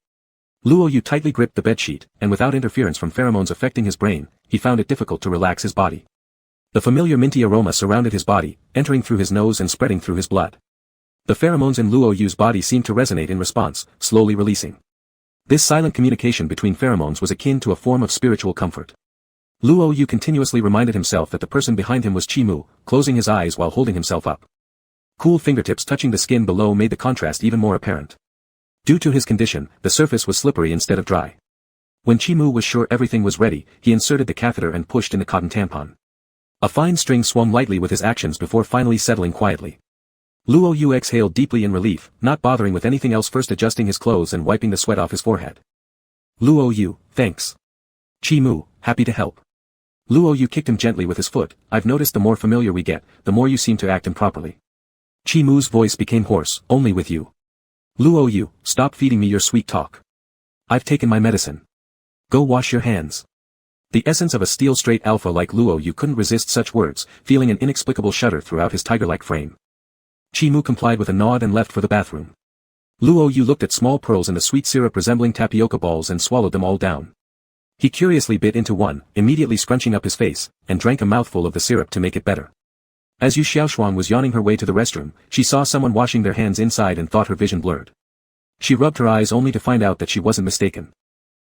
Luo Yu tightly gripped the bedsheet, and without interference from pheromones affecting his brain, he found it difficult to relax his body. The familiar minty aroma surrounded his body, entering through his nose and spreading through his blood. The pheromones in Luo Yu's body seemed to resonate in response, slowly releasing. This silent communication between pheromones was akin to a form of spiritual comfort. Luo Yu continuously reminded himself that the person behind him was Chi-Mu, closing his eyes while holding himself up. Cool fingertips touching the skin below made the contrast even more apparent. Due to his condition, the surface was slippery instead of dry. When Chi-Mu was sure everything was ready, he inserted the catheter and pushed in the cotton tampon. A fine string swung lightly with his actions before finally settling quietly. Luo Yu exhaled deeply in relief, not bothering with anything else, first adjusting his clothes and wiping the sweat off his forehead. "Luo Yu, thanks. Chi-Mu, happy to help." Luo Yu kicked him gently with his foot. "I've noticed the more familiar we get, the more you seem to act improperly." Chi-Mu's voice became hoarse. "Only with you. Luo Yu, stop feeding me your sweet talk. I've taken my medicine. Go wash your hands." The essence of a steel-straight alpha like Luo Yu couldn't resist such words, feeling an inexplicable shudder throughout his tiger-like frame. Chi-Mu complied with a nod and left for the bathroom. Luo Yu looked at small pearls in the sweet syrup resembling tapioca balls and swallowed them all down. He curiously bit into one, immediately scrunching up his face, and drank a mouthful of the syrup to make it better. As Yu Xiaoshuang was yawning her way to the restroom, she saw someone washing their hands inside and thought her vision blurred. She rubbed her eyes only to find out that she wasn't mistaken.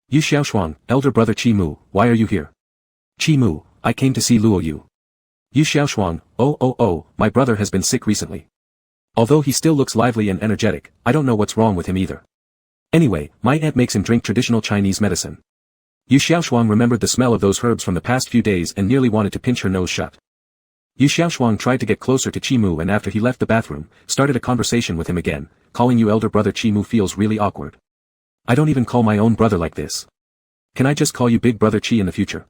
"Yu Xiaoshuang, elder brother Chi-Mu, why are you here?" "Chi-Mu, I came to see Luo Yu." "Yu Xiaoshuang, oh, my brother has been sick recently. Although he still looks lively and energetic, I don't know what's wrong with him either. Anyway, my aunt makes him drink traditional Chinese medicine." Yu Xiaoshuang remembered the smell of those herbs from the past few days and nearly wanted to pinch her nose shut. Yu Xiaoshuang tried to get closer to Chi-Mu and after he left the bathroom, started a conversation with him again. "Calling you elder brother Chi-Mu feels really awkward. I don't even call my own brother like this. Can I just call you big brother Chi in the future?"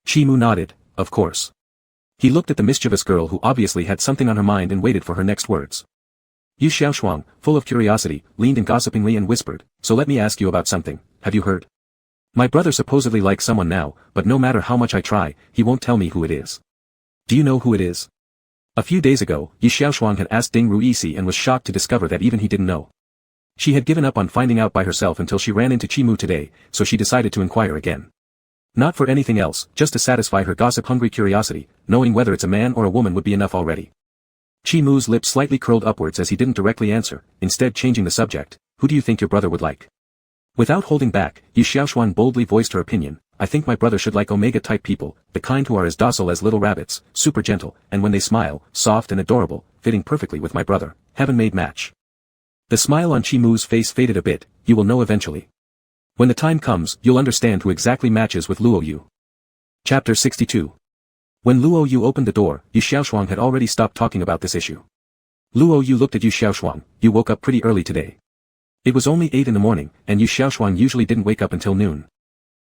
Chi-Mu nodded, "Of course." He looked at the mischievous girl who obviously had something on her mind and waited for her next words. Yu Xiaoshuang, full of curiosity, leaned in gossipingly and whispered, "So let me ask you about something, have you heard? My brother supposedly likes someone now, but no matter how much I try, he won't tell me who it is. Do you know who it is?" A few days ago, Yu Xiaoshuang had asked Ding Ruisi and was shocked to discover that even he didn't know. She had given up on finding out by herself until she ran into Chi-Mu today, so she decided to inquire again. Not for anything else, just to satisfy her gossip-hungry curiosity, knowing whether it's a man or a woman would be enough already. Chi-Mu's lips slightly curled upwards as he didn't directly answer, instead changing the subject. "Who do you think your brother would like?" Without holding back, Yu Xiaoshuang boldly voiced her opinion. "I think my brother should like Omega-type people, the kind who are as docile as little rabbits, super gentle, and when they smile, soft and adorable, fitting perfectly with my brother. Heaven-made match." The smile on Chi-Mu's face faded a bit. "You will know eventually. When the time comes, you'll understand who exactly matches with Luo Yu." Chapter 62. When Luo Yu opened the door, Yu Xiaoshuang had already stopped talking about this issue. Luo Yu looked at Yu Xiaoshuang. "You woke up pretty early today." It was only 8 in the morning, and Yu Xiaoshuang usually didn't wake up until noon.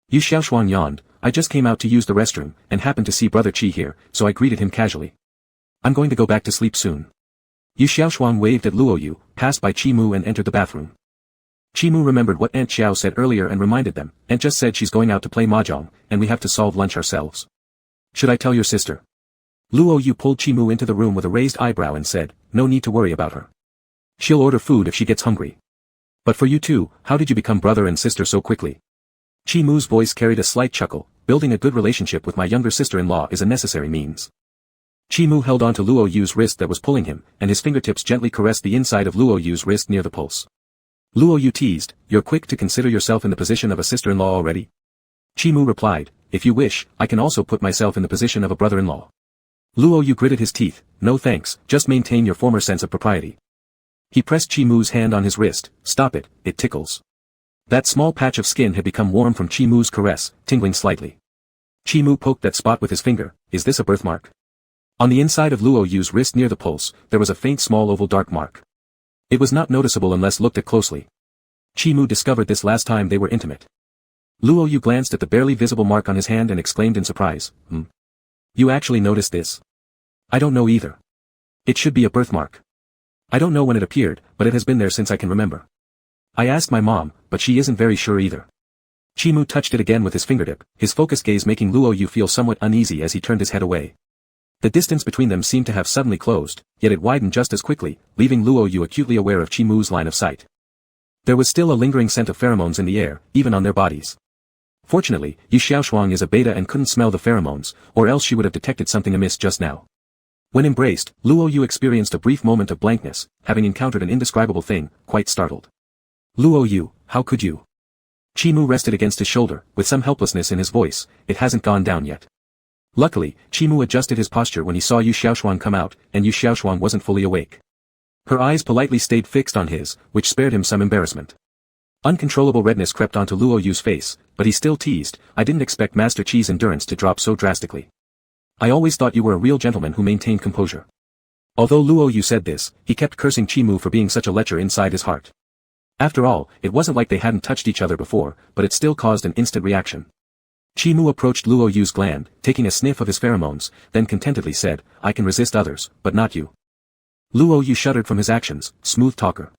Yu Xiaoshuang yawned. "I just came out to use the restroom, and happened to see Brother Chi here, so I greeted him casually. I'm going to go back to sleep soon." Yu Xiaoshuang waved at Luo Yu, passed by Chi-Mu and entered the bathroom. Chi-Mu remembered what Aunt Xiao said earlier and reminded them. "Aunt just said she's going out to play mahjong, and we have to solve lunch ourselves. Should I tell your sister?" Luo Yu pulled Chi-Mu into the room with a raised eyebrow and said, "No need to worry about her. She'll order food if she gets hungry. But for you two, how did you become brother and sister so quickly?" Chi-Mu's voice carried a slight chuckle. "Building a good relationship with my younger sister-in-law is a necessary means. Chimu held onto Luo Yu's wrist that was pulling him, and his fingertips gently caressed the inside of Luo Yu's wrist near the pulse. Luo Yu teased, "You're quick to consider yourself in the position of a sister-in-law already?" Chimu replied, "If you wish, I can also put myself in the position of a brother-in-law." Luo Yu gritted his teeth, "No thanks, just maintain your former sense of propriety." He pressed Chimu's hand on his wrist, "Stop it, it tickles." That small patch of skin had become warm from Chimu's caress, tingling slightly. Chimu poked that spot with his finger, "Is this a birthmark?" On the inside of Luo Yu's wrist near the pulse, there was a faint small oval dark mark. It was not noticeable unless looked at closely. Chimu discovered this last time they were intimate. Luo Yu glanced at the barely visible mark on his hand and exclaimed in surprise, You actually noticed this?" "I don't know either. It should be a birthmark. I don't know when it appeared, but it has been there since I can remember. I asked my mom, but she isn't very sure either." Chimu touched it again with his fingertip, his focused gaze making Luo Yu feel somewhat uneasy as he turned his head away. The distance between them seemed to have suddenly closed, yet it widened just as quickly, leaving Luo Yu acutely aware of Chimu's line of sight. There was still a lingering scent of pheromones in the air, even on their bodies. Fortunately, Yu Xiaoshuang is a beta and couldn't smell the pheromones, or else she would have detected something amiss just now. When embraced, Luo Yu experienced a brief moment of blankness, having encountered an indescribable thing, quite startled. "Luo Yu, how could you?" Chimu rested against his shoulder, with some helplessness in his voice, "It hasn't gone down yet." Luckily, Chimu adjusted his posture when he saw Yu Xiaoshuang come out, and Yu Xiaoshuang wasn't fully awake. Her eyes politely stayed fixed on his, which spared him some embarrassment. Uncontrollable redness crept onto Luo Yu's face, but he still teased, "I didn't expect Master Chi's endurance to drop so drastically. I always thought you were a real gentleman who maintained composure." Although Luo Yu said this, he kept cursing Chimu for being such a lecher inside his heart. After all, it wasn't like they hadn't touched each other before, but it still caused an instant reaction. Chimu approached Luo Yu's gland, taking a sniff of his pheromones, then contentedly said, "I can resist others, but not you." Luo Yu shuddered from his actions, smooth talker.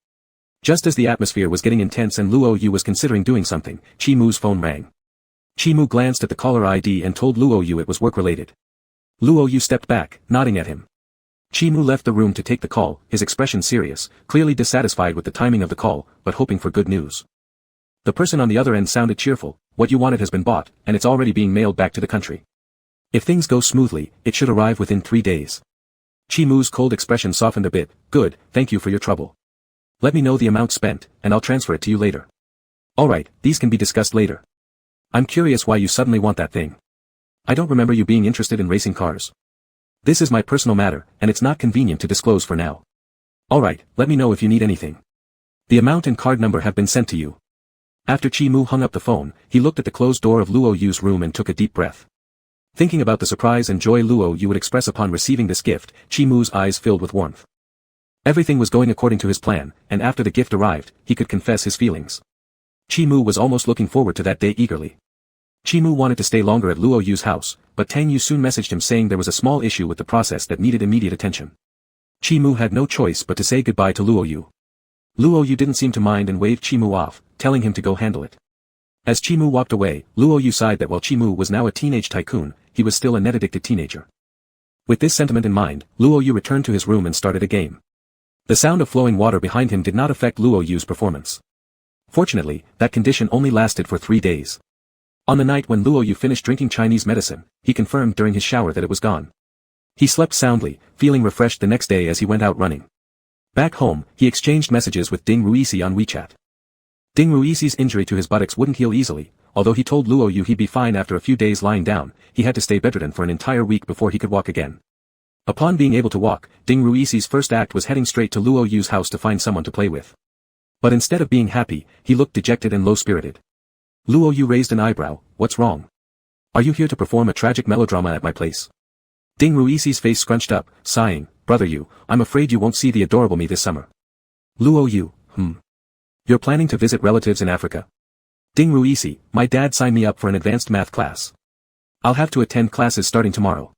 Just as the atmosphere was getting intense and Luo Yu was considering doing something, Chimu's phone rang. Chimu glanced at the caller ID and told Luo Yu it was work-related. Luo Yu stepped back, nodding at him. Chimu left the room to take the call, his expression serious, clearly dissatisfied with the timing of the call, but hoping for good news. The person on the other end sounded cheerful, "What you wanted has been bought, and it's already being mailed back to the country. If things go smoothly, it should arrive within 3 days." Chimu's cold expression softened a bit, "Good, thank you for your trouble. Let me know the amount spent, and I'll transfer it to you later." "Alright, these can be discussed later. I'm curious why you suddenly want that thing. I don't remember you being interested in racing cars. This is my personal matter, and it's not convenient to disclose for now. Alright, let me know if you need anything. The amount and card number have been sent to you." After Chimu hung up the phone, he looked at the closed door of Luo Yu's room and took a deep breath. Thinking about the surprise and joy Luo Yu would express upon receiving this gift, Chimu's eyes filled with warmth. Everything was going according to his plan, and after the gift arrived, he could confess his feelings. Chimu was almost looking forward to that day eagerly. Chimu wanted to stay longer at Luo Yu's house, but Tang Yu soon messaged him saying there was a small issue with the process that needed immediate attention. Chimu had no choice but to say goodbye to Luo Yu. Luo Yu didn't seem to mind and waved Chimu off, telling him to go handle it. As Chimu walked away, Luo Yu sighed that while Chimu was now a teenage tycoon, he was still a net-addicted teenager. With this sentiment in mind, Luo Yu returned to his room and started a game. The sound of flowing water behind him did not affect Luo Yu's performance. Fortunately, that condition only lasted for 3 days. On the night when Luo Yu finished drinking Chinese medicine, he confirmed during his shower that it was gone. He slept soundly, feeling refreshed the next day as he went out running. Back home, he exchanged messages with Ding Ruisi on WeChat. Ding Ruisi's injury to his buttocks wouldn't heal easily, although he told Luo Yu he'd be fine after a few days lying down. He had to stay bedridden for an entire week before he could walk again. Upon being able to walk, Ding Ruisi's first act was heading straight to Luo Yu's house to find someone to play with. But instead of being happy, he looked dejected and low-spirited. Luo Yu raised an eyebrow, "What's wrong? Are you here to perform a tragic melodrama at my place?" Ding Ruisi's face scrunched up, sighing, "Brother Yu, I'm afraid you won't see the adorable me this summer." Luo Yu, You're planning to visit relatives in Africa? Ding Ruisi, my dad signed me up for an advanced math class. I'll have to attend classes starting tomorrow.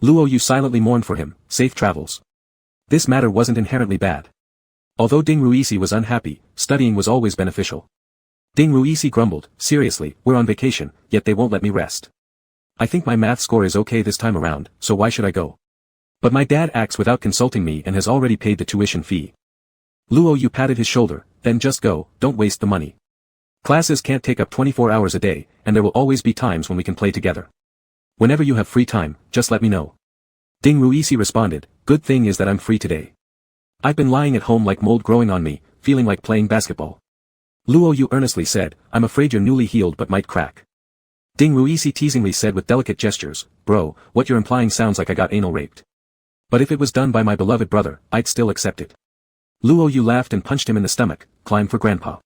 Luo Yu silently mourned for him, safe travels. This matter wasn't inherently bad. Although Ding Ruisi was unhappy, studying was always beneficial. Ding Ruisi grumbled, seriously, we're on vacation, yet they won't let me rest. I think my math score is okay this time around, so why should I go? But my dad acts without consulting me and has already paid the tuition fee. Luo Yu patted his shoulder, then just go, don't waste the money. Classes can't take up 24 hours a day, and there will always be times when we can play together. Whenever you have free time, just let me know. Ding Ruisi responded, good thing is that I'm free today. I've been lying at home like mold growing on me, feeling like playing basketball. Luo Yu earnestly said, I'm afraid you're newly healed but might crack. Ding Ruisi teasingly said with delicate gestures, bro, what you're implying sounds like I got anal raped. But if it was done by my beloved brother, I'd still accept it. Luo Yu laughed and punched him in the stomach, climb for grandpa.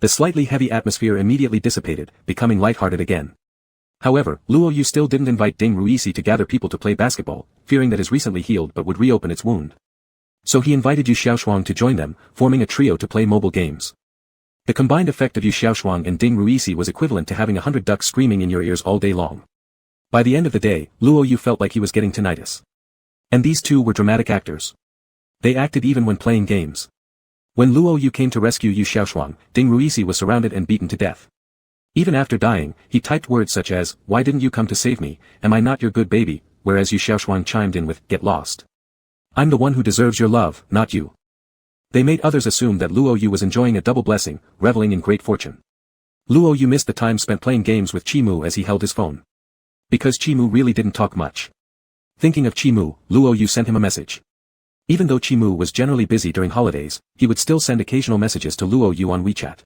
The slightly heavy atmosphere immediately dissipated, becoming lighthearted again. However, Luo Yu still didn't invite Ding Ruisi to gather people to play basketball, fearing that his recently healed but would reopen its wound. So he invited Yu Xiaoshuang to join them, forming a trio to play mobile games. The combined effect of Yu Xiaoshuang and Ding Ruisi was equivalent to having 100 ducks screaming in your ears all day long. By the end of the day, Luo Yu felt like he was getting tinnitus. And these two were dramatic actors. They acted even when playing games. When Luo Yu came to rescue Yu Xiaoshuang, Ding Ruisi was surrounded and beaten to death. Even after dying, he typed words such as, why didn't you come to save me, am I not your good baby, whereas Yu Xiaoshuang chimed in with, get lost. I'm the one who deserves your love, not you. They made others assume that Luo Yu was enjoying a double blessing, reveling in great fortune. Luo Yu missed the time spent playing games with Chimu as he held his phone. Because Chimu really didn't talk much. Thinking of Chimu, Luo Yu sent him a message. Even though Chimu was generally busy during holidays, he would still send occasional messages to Luo Yu on WeChat.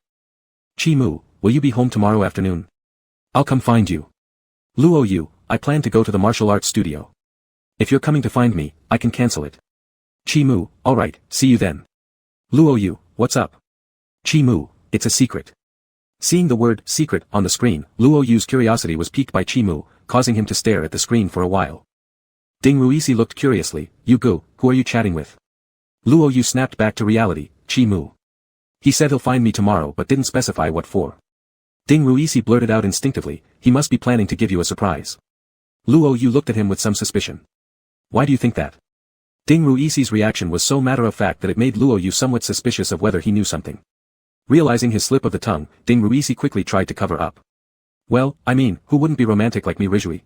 Chimu, will you be home tomorrow afternoon? I'll come find you. Luo Yu, I plan to go to the martial arts studio. If you're coming to find me, I can cancel it. Chimu, alright, see you then. Luo Yu, what's up? Chimu, it's a secret. Seeing the word secret on the screen, Luo Yu's curiosity was piqued by Chimu, causing him to stare at the screen for a while. Ding Ruisi looked curiously, you go, who are you chatting with? Luo Yu snapped back to reality, Chimu. He said he'll find me tomorrow but didn't specify what for. Ding Ruisi blurted out instinctively, he must be planning to give you a surprise. Luo Yu looked at him with some suspicion. Why do you think that? Ding Ruisi's reaction was so matter-of-fact that it made Luo Yu somewhat suspicious of whether he knew something. Realizing his slip of the tongue, Ding Ruisi quickly tried to cover up. Well, I mean, who wouldn't be romantic like me Rizhui?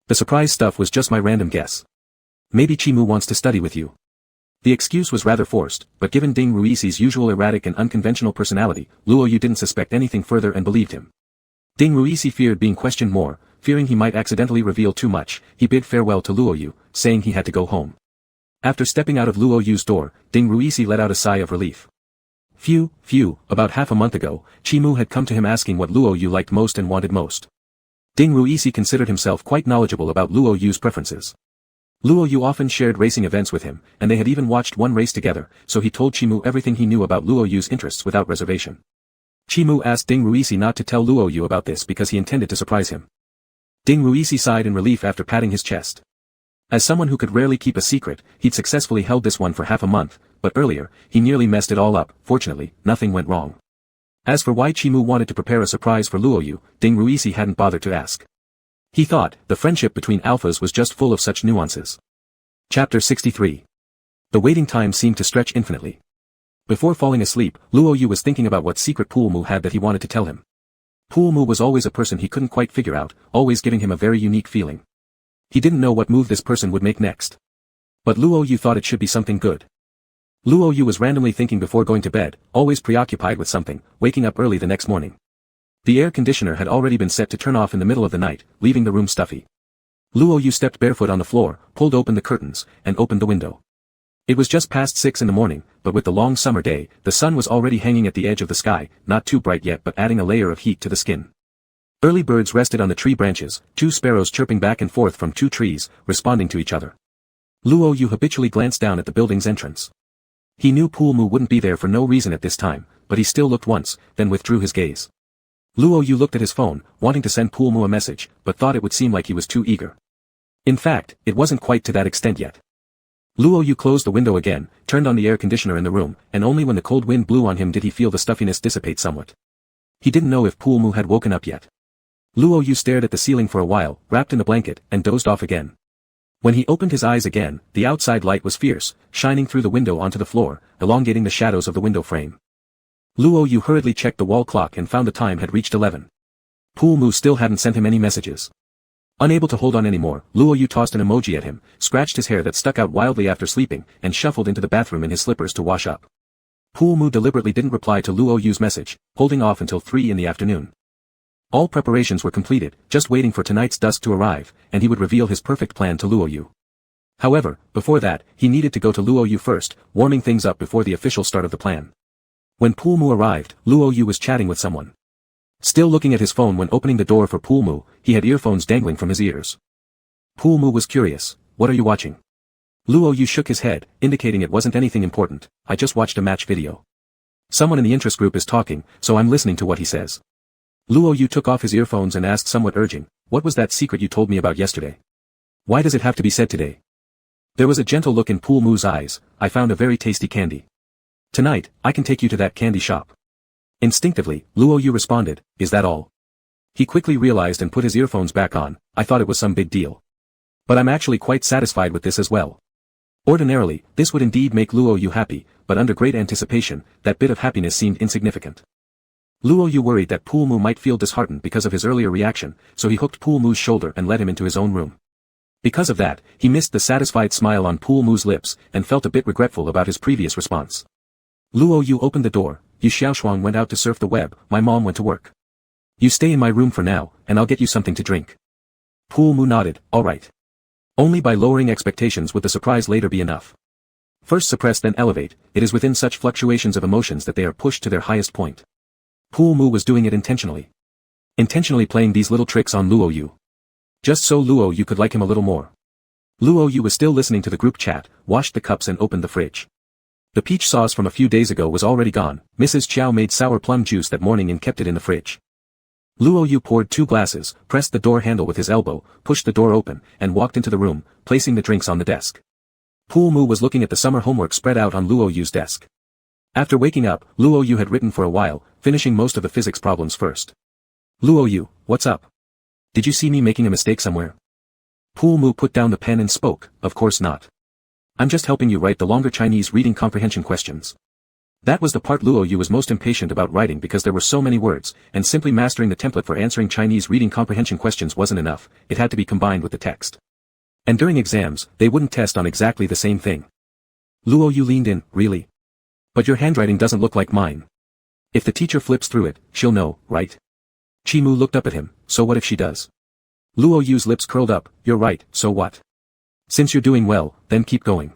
The surprise stuff was just my random guess. Maybe Chimu wants to study with you. The excuse was rather forced, but given Ding Ruisi's usual erratic and unconventional personality, Luo Yu didn't suspect anything further and believed him. Ding Ruisi feared being questioned more, fearing he might accidentally reveal too much, he bid farewell to Luo Yu, saying he had to go home. After stepping out of Luo Yu's door, Ding Ruisi let out a sigh of relief. Phew, about half a month ago, Chimu had come to him asking what Luo Yu liked most and wanted most. Ding Ruisi considered himself quite knowledgeable about Luo Yu's preferences. Luo Yu often shared racing events with him, and they had even watched one race together, so he told Chimu everything he knew about Luo Yu's interests without reservation. Chimu asked Ding Ruisi not to tell Luo Yu about this because he intended to surprise him. Ding Ruisi sighed in relief after patting his chest. As someone who could rarely keep a secret, he'd successfully held this one for half a month, but earlier, he nearly messed it all up. Fortunately, nothing went wrong. As for why Chimu wanted to prepare a surprise for Luo Yu, Ding Ruisi hadn't bothered to ask. He thought, the friendship between alphas was just full of such nuances. Chapter 63. The waiting time seemed to stretch infinitely. Before falling asleep, Luo Yu was thinking about what secret Poolmu had that he wanted to tell him. Poolmu was always a person he couldn't quite figure out, always giving him a very unique feeling. He didn't know what move this person would make next. But Luo Yu thought it should be something good. Luo Yu was randomly thinking before going to bed, always preoccupied with something, waking up early the next morning. The air conditioner had already been set to turn off in the middle of the night, leaving the room stuffy. Luo Yu stepped barefoot on the floor, pulled open the curtains, and opened the window. It was just past 6 in the morning, but with the long summer day, the sun was already hanging at the edge of the sky, not too bright yet but adding a layer of heat to the skin. Early birds rested on the tree branches, 2 sparrows chirping back and forth from 2 trees, responding to each other. Luo Yu habitually glanced down at the building's entrance. He knew Poolmu wouldn't be there for no reason at this time, but he still looked once, then withdrew his gaze. Luo Yu looked at his phone, wanting to send Poolmu a message, but thought it would seem like he was too eager. In fact, it wasn't quite to that extent yet. Luo Yu closed the window again, turned on the air conditioner in the room, and only when the cold wind blew on him did he feel the stuffiness dissipate somewhat. He didn't know if Poolmu had woken up yet. Luo Yu stared at the ceiling for a while, wrapped in a blanket, and dozed off again. When he opened his eyes again, the outside light was fierce, shining through the window onto the floor, elongating the shadows of the window frame. Luo Yu hurriedly checked the wall clock and found the time had reached 11. Poolmu still hadn't sent him any messages. Unable to hold on anymore, Luo Yu tossed an emoji at him, scratched his hair that stuck out wildly after sleeping, and shuffled into the bathroom in his slippers to wash up. Poolmu deliberately didn't reply to Luo Yu's message, holding off until 3 in the afternoon. All preparations were completed, just waiting for tonight's dusk to arrive, and he would reveal his perfect plan to Luo Yu. However, before that, he needed to go to Luo Yu first, warming things up before the official start of the plan. When Pool Mu arrived, Luo Yu was chatting with someone. Still looking at his phone when opening the door for Pool Mu, he had earphones dangling from his ears. Pool Mu was curious. What are you watching? Luo Yu shook his head, indicating it wasn't anything important. I just watched a match video. Someone in the interest group is talking, so I'm listening to what he says. Luo Yu took off his earphones and asked somewhat urging, what was that secret you told me about yesterday? Why does it have to be said today? There was a gentle look in Pool Mu's eyes. I found a very tasty candy. Tonight, I can take you to that candy shop. Instinctively, Luo Yu responded, is that all? He quickly realized and put his earphones back on. I thought it was some big deal. But I'm actually quite satisfied with this as well. Ordinarily, this would indeed make Luo Yu happy, but under great anticipation, that bit of happiness seemed insignificant. Luo Yu worried that Pool Mu might feel disheartened because of his earlier reaction, so he hooked Pool Mu's shoulder and led him into his own room. Because of that, he missed the satisfied smile on Pool Mu's lips, and felt a bit regretful about his previous response. Luo Yu opened the door. Yu Xiaoshuang went out to surf the web, my mom went to work. You stay in my room for now, and I'll get you something to drink. Pool Mu nodded, alright. Only by lowering expectations would the surprise later be enough. First suppress then elevate, it is within such fluctuations of emotions that they are pushed to their highest point. Pool Mu was doing it intentionally. Intentionally playing these little tricks on Luo Yu. Just so Luo Yu could like him a little more. Luo Yu was still listening to the group chat, washed the cups and opened the fridge. The peach sauce from a few days ago was already gone. Mrs. Chow made sour plum juice that morning and kept it in the fridge. Luo Yu poured 2 glasses, pressed the door handle with his elbow, pushed the door open, and walked into the room, placing the drinks on the desk. Pool Mu was looking at the summer homework spread out on Luo Yu's desk. After waking up, Luo Yu had written for a while, finishing most of the physics problems first. Luo Yu, what's up? Did you see me making a mistake somewhere? Pool Mu put down the pen and spoke, of course not. I'm just helping you write the longer Chinese reading comprehension questions. That was the part Luo Yu was most impatient about writing because there were so many words, and simply mastering the template for answering Chinese reading comprehension questions wasn't enough, it had to be combined with the text. And during exams, they wouldn't test on exactly the same thing. Luo Yu leaned in, really? But your handwriting doesn't look like mine. If the teacher flips through it, she'll know, right? Chi Mu looked up at him, so what if she does? Luo Yu's lips curled up, you're right, so what? Since you're doing well, then keep going.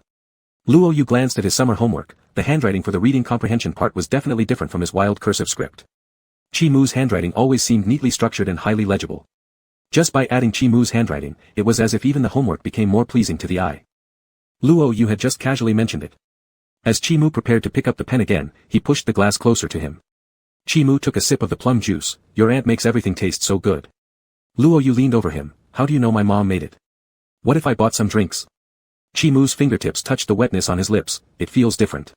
Luo Yu glanced at his summer homework. The handwriting for the reading comprehension part was definitely different from his wild cursive script. Chi Mu's handwriting always seemed neatly structured and highly legible. Just by adding Chi Mu's handwriting, it was as if even the homework became more pleasing to the eye. Luo Yu had just casually mentioned it. As Chi Mu prepared to pick up the pen again, he pushed the glass closer to him. Chi Mu took a sip of the plum juice. Your aunt makes everything taste so good. Luo Yu leaned over him. How do you know my mom made it? What if I bought some drinks? Chi Mu's fingertips touched the wetness on his lips. It feels different.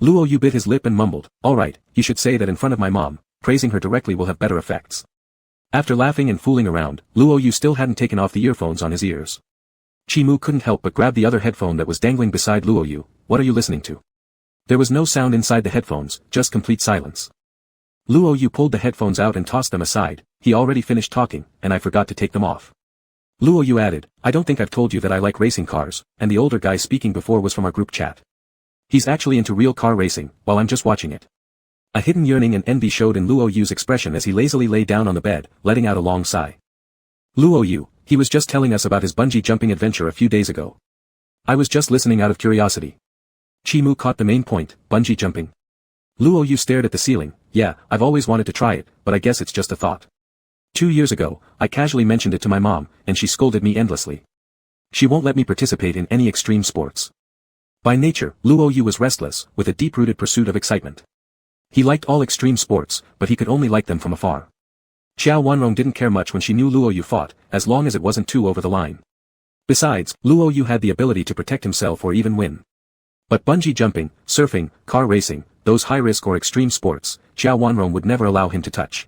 Luo Yu bit his lip and mumbled, alright, you should say that in front of my mom. Praising her directly will have better effects. After laughing and fooling around, Luo Yu still hadn't taken off the earphones on his ears. Chi Mu couldn't help but grab the other headphone that was dangling beside Luo Yu. What are you listening to? There was no sound inside the headphones, just complete silence. Luo Yu pulled the headphones out and tossed them aside. He already finished talking, and I forgot to take them off. Luo Yu added, I don't think I've told you that I like racing cars, and the older guy speaking before was from our group chat. He's actually into real car racing, while I'm just watching it. A hidden yearning and envy showed in Luo Yu's expression as he lazily lay down on the bed, letting out a long sigh. Luo Yu, he was just telling us about his bungee jumping adventure a few days ago. I was just listening out of curiosity. Chi Mu caught the main point, bungee jumping. Luo Yu stared at the ceiling. Yeah, I've always wanted to try it, but I guess it's just a thought. 2 years ago, I casually mentioned it to my mom, and she scolded me endlessly. She won't let me participate in any extreme sports. By nature, Luo Yu was restless, with a deep-rooted pursuit of excitement. He liked all extreme sports, but he could only like them from afar. Xiao Wanrong didn't care much when she knew Luo Yu fought, as long as it wasn't too over the line. Besides, Luo Yu had the ability to protect himself or even win. But bungee jumping, surfing, car racing, those high-risk or extreme sports, Xiao Wanrong would never allow him to touch.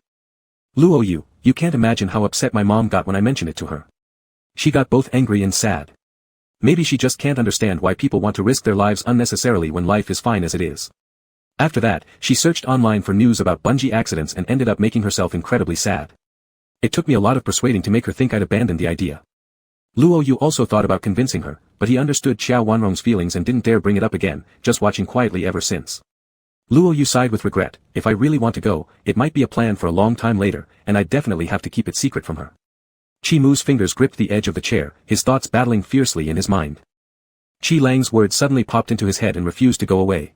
Luo Yu, you can't imagine how upset my mom got when I mentioned it to her. She got both angry and sad. Maybe she just can't understand why people want to risk their lives unnecessarily when life is fine as it is. After that, she searched online for news about bungee accidents and ended up making herself incredibly sad. It took me a lot of persuading to make her think I'd abandoned the idea. Luo Yu also thought about convincing her, but he understood Xiao Wanrong's feelings and didn't dare bring it up again, just watching quietly ever since. Luo Yu sighed with regret. If I really want to go, it might be a plan for a long time later, and I'd definitely have to keep it secret from her. Chi Mu's fingers gripped the edge of the chair, his thoughts battling fiercely in his mind. Chi Lang's words suddenly popped into his head and refused to go away.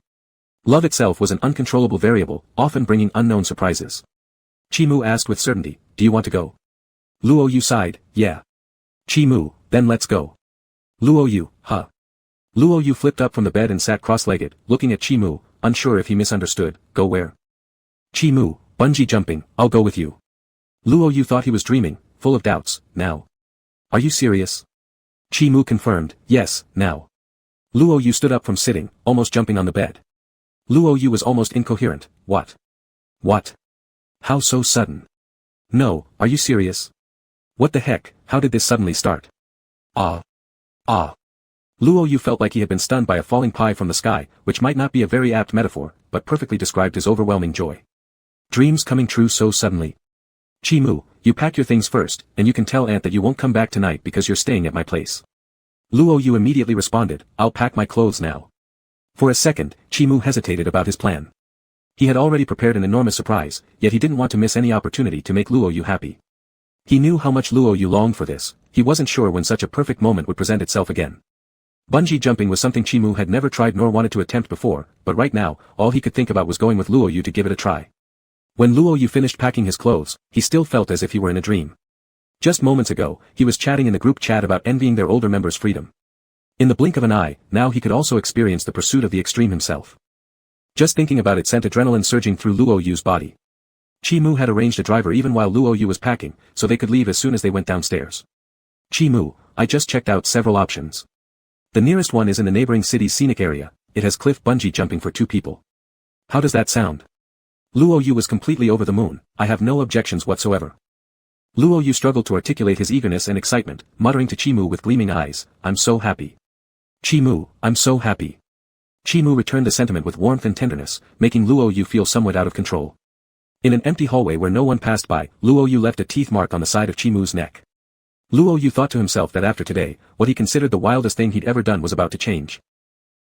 Love itself was an uncontrollable variable, often bringing unknown surprises. Chi Mu asked with certainty, do you want to go? Luo Yu sighed, yeah. Chi Mu, then let's go. Luo Yu, huh? Luo Yu flipped up from the bed and sat cross-legged, looking at Chi Mu, unsure if he misunderstood, go where? Chi Mu, bungee jumping, I'll go with you. Luo Yu thought he was dreaming, full of doubts, now. Are you serious? Chi Mu confirmed, yes, now. Luo Yu stood up from sitting, almost jumping on the bed. Luo Yu was almost incoherent, what? What? How so sudden? No, are you serious? What the heck, how did this suddenly start? Ah. Ah. Luo Yu felt like he had been stunned by a falling pie from the sky, which might not be a very apt metaphor, but perfectly described his overwhelming joy. Dreams coming true so suddenly. Chi Mu, you pack your things first, and you can tell Aunt that you won't come back tonight because you're staying at my place. Luo Yu immediately responded, I'll pack my clothes now. For a second, Chi Mu hesitated about his plan. He had already prepared an enormous surprise, yet he didn't want to miss any opportunity to make Luo Yu happy. He knew how much Luo Yu longed for this, he wasn't sure when such a perfect moment would present itself again. Bungee jumping was something Chi Mu had never tried nor wanted to attempt before, but right now, all he could think about was going with Luo Yu to give it a try. When Luo Yu finished packing his clothes, he still felt as if he were in a dream. Just moments ago, he was chatting in the group chat about envying their older members' freedom. In the blink of an eye, now he could also experience the pursuit of the extreme himself. Just thinking about it sent adrenaline surging through Luo Yu's body. Chi Mu had arranged a driver even while Luo Yu was packing, so they could leave as soon as they went downstairs. Chi Mu, I just checked out several options. The nearest one is in the neighboring city's scenic area, it has cliff bungee jumping for 2 people. How does that sound? Luo Yu was completely over the moon, I have no objections whatsoever. Luo Yu struggled to articulate his eagerness and excitement, muttering to Chi Mu with gleaming eyes, I'm so happy. Chi Mu, I'm so happy. Chi Mu returned the sentiment with warmth and tenderness, making Luo Yu feel somewhat out of control. In an empty hallway where no one passed by, Luo Yu left a teeth mark on the side of Chi Mu's neck. Luo Yu thought to himself that after today, what he considered the wildest thing he'd ever done was about to change.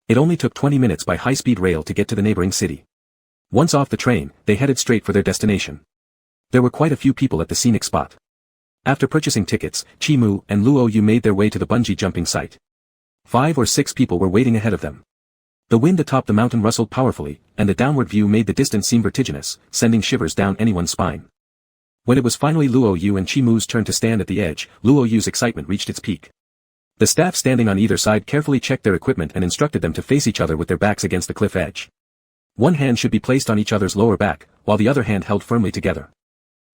It only took 20 minutes by high-speed rail to get to the neighboring city. Once off the train, they headed straight for their destination. There were quite a few people at the scenic spot. After purchasing tickets, Chi Mu and Luo Yu made their way to the bungee jumping site. 5 or 6 people were waiting ahead of them. The wind atop the mountain rustled powerfully, and the downward view made the distance seem vertiginous, sending shivers down anyone's spine. When it was finally Luo Yu and Chi Mu's turn to stand at the edge, Luo Yu's excitement reached its peak. The staff standing on either side carefully checked their equipment and instructed them to face each other with their backs against the cliff edge. One hand should be placed on each other's lower back, while the other hand held firmly together.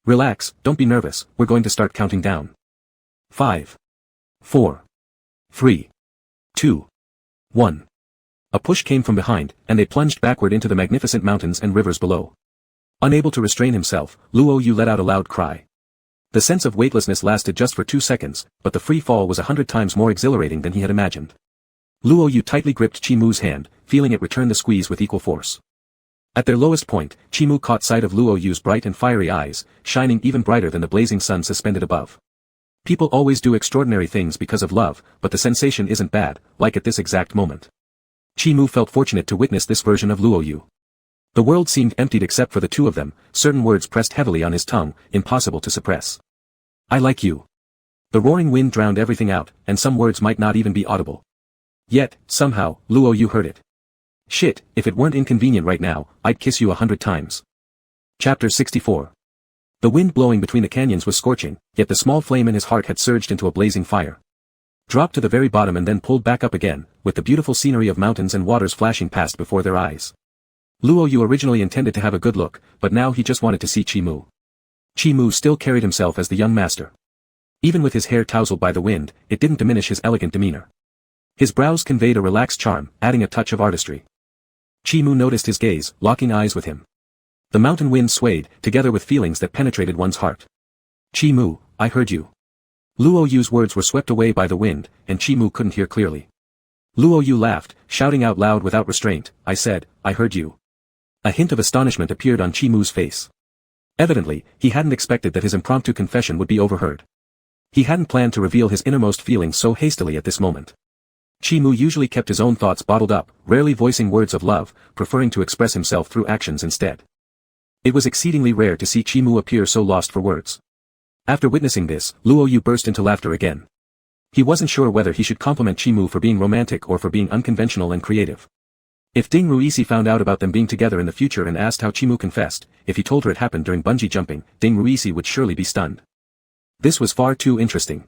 Relax, don't be nervous, we're going to start counting down. 5. 4. 3. 2. 1. A push came from behind, and they plunged backward into the magnificent mountains and rivers below. Unable to restrain himself, Luo Yu let out a loud cry. The sense of weightlessness lasted just for 2 seconds, but the free fall was 100 times more exhilarating than he had imagined. Luo Yu tightly gripped Chi Mu's hand, feeling it return the squeeze with equal force. At their lowest point, Chi Mu caught sight of Luo Yu's bright and fiery eyes, shining even brighter than the blazing sun suspended above. People always do extraordinary things because of love, but the sensation isn't bad, like at this exact moment. Chi Mu felt fortunate to witness this version of Luo Yu. The world seemed emptied except for the two of them, certain words pressed heavily on his tongue, impossible to suppress. I like you. The roaring wind drowned everything out, and some words might not even be audible. Yet, somehow, Luo Yu heard it. Shit, if it weren't inconvenient right now, I'd kiss you 100 times. Chapter 64. The wind blowing between the canyons was scorching, yet the small flame in his heart had surged into a blazing fire. Dropped to the very bottom and then pulled back up again, with the beautiful scenery of mountains and waters flashing past before their eyes. Luo Yu originally intended to have a good look, but now he just wanted to see Chi Mu. Chi Mu still carried himself as the young master. Even with his hair tousled by the wind, it didn't diminish his elegant demeanor. His brows conveyed a relaxed charm, adding a touch of artistry. Chi Mu noticed his gaze, locking eyes with him. The mountain wind swayed, together with feelings that penetrated one's heart. Chi Mu, I heard you. Luo Yu's words were swept away by the wind, and Chi Mu couldn't hear clearly. Luo Yu laughed, shouting out loud without restraint, I said, I heard you. A hint of astonishment appeared on Chi Mu's face. Evidently, he hadn't expected that his impromptu confession would be overheard. He hadn't planned to reveal his innermost feelings so hastily at this moment. Chi Mu usually kept his own thoughts bottled up, rarely voicing words of love, preferring to express himself through actions instead. It was exceedingly rare to see Chi Mu appear so lost for words. After witnessing this, Luo Yu burst into laughter again. He wasn't sure whether he should compliment Chimu for being romantic or for being unconventional and creative. If Ding Ruisi found out about them being together in the future and asked how Chimu confessed, if he told her it happened during bungee jumping, Ding Ruisi would surely be stunned. This was far too interesting.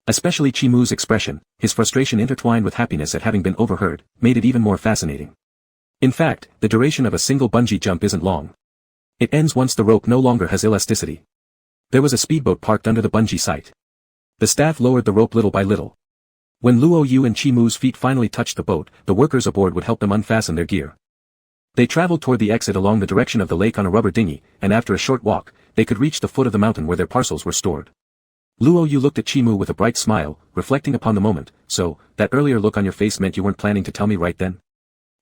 Especially Chimu's expression, his frustration intertwined with happiness at having been overheard, made it even more fascinating. In fact, the duration of a single bungee jump isn't long. It ends once the rope no longer has elasticity. There was a speedboat parked under the bungee site. The staff lowered the rope little by little. When Luo Yu and Chimu's feet finally touched the boat, the workers aboard would help them unfasten their gear. They traveled toward the exit along the direction of the lake on a rubber dinghy, and after a short walk, they could reach the foot of the mountain where their parcels were stored. Luo Yu looked at Chimu with a bright smile, reflecting upon the moment. So, that earlier look on your face meant you weren't planning to tell me right then?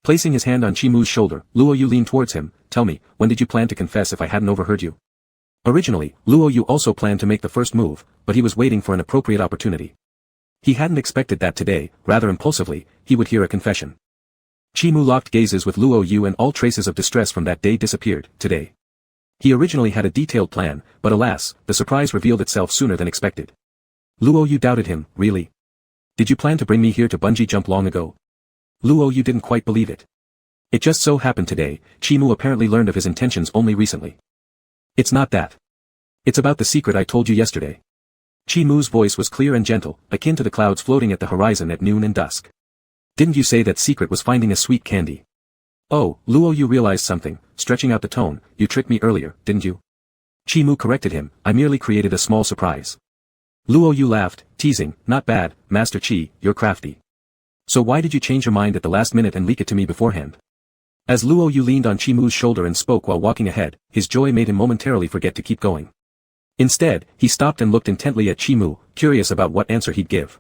Placing his hand on Chimu's shoulder, Luo Yu leaned towards him. Tell me, when did you plan to confess if I hadn't overheard you? Originally, Luo Yu also planned to make the first move, but he was waiting for an appropriate opportunity. He hadn't expected that today, rather impulsively, he would hear a confession. Chimu locked gazes with Luo Yu and all traces of distress from that day disappeared. Today. He originally had a detailed plan, but alas, the surprise revealed itself sooner than expected. Luo Yu doubted him. Really? Did you plan to bring me here to bungee jump long ago? Luo Yu didn't quite believe it. It just so happened today, Chimu apparently learned of his intentions only recently. It's not that. It's about the secret I told you yesterday. Chimu's voice was clear and gentle, akin to the clouds floating at the horizon at noon and dusk. Didn't you say that secret was finding a sweet candy? Oh, Luo Yu realized something, stretching out the tone. You tricked me earlier, didn't you? Chimu corrected him. I merely created a small surprise. Luo Yu laughed, teasing. Not bad, Master Chi, you're crafty. So why did you change your mind at the last minute and leak it to me beforehand? As Luo Yu leaned on Chimu's shoulder and spoke while walking ahead, his joy made him momentarily forget to keep going. Instead, he stopped and looked intently at Chimu, curious about what answer he'd give.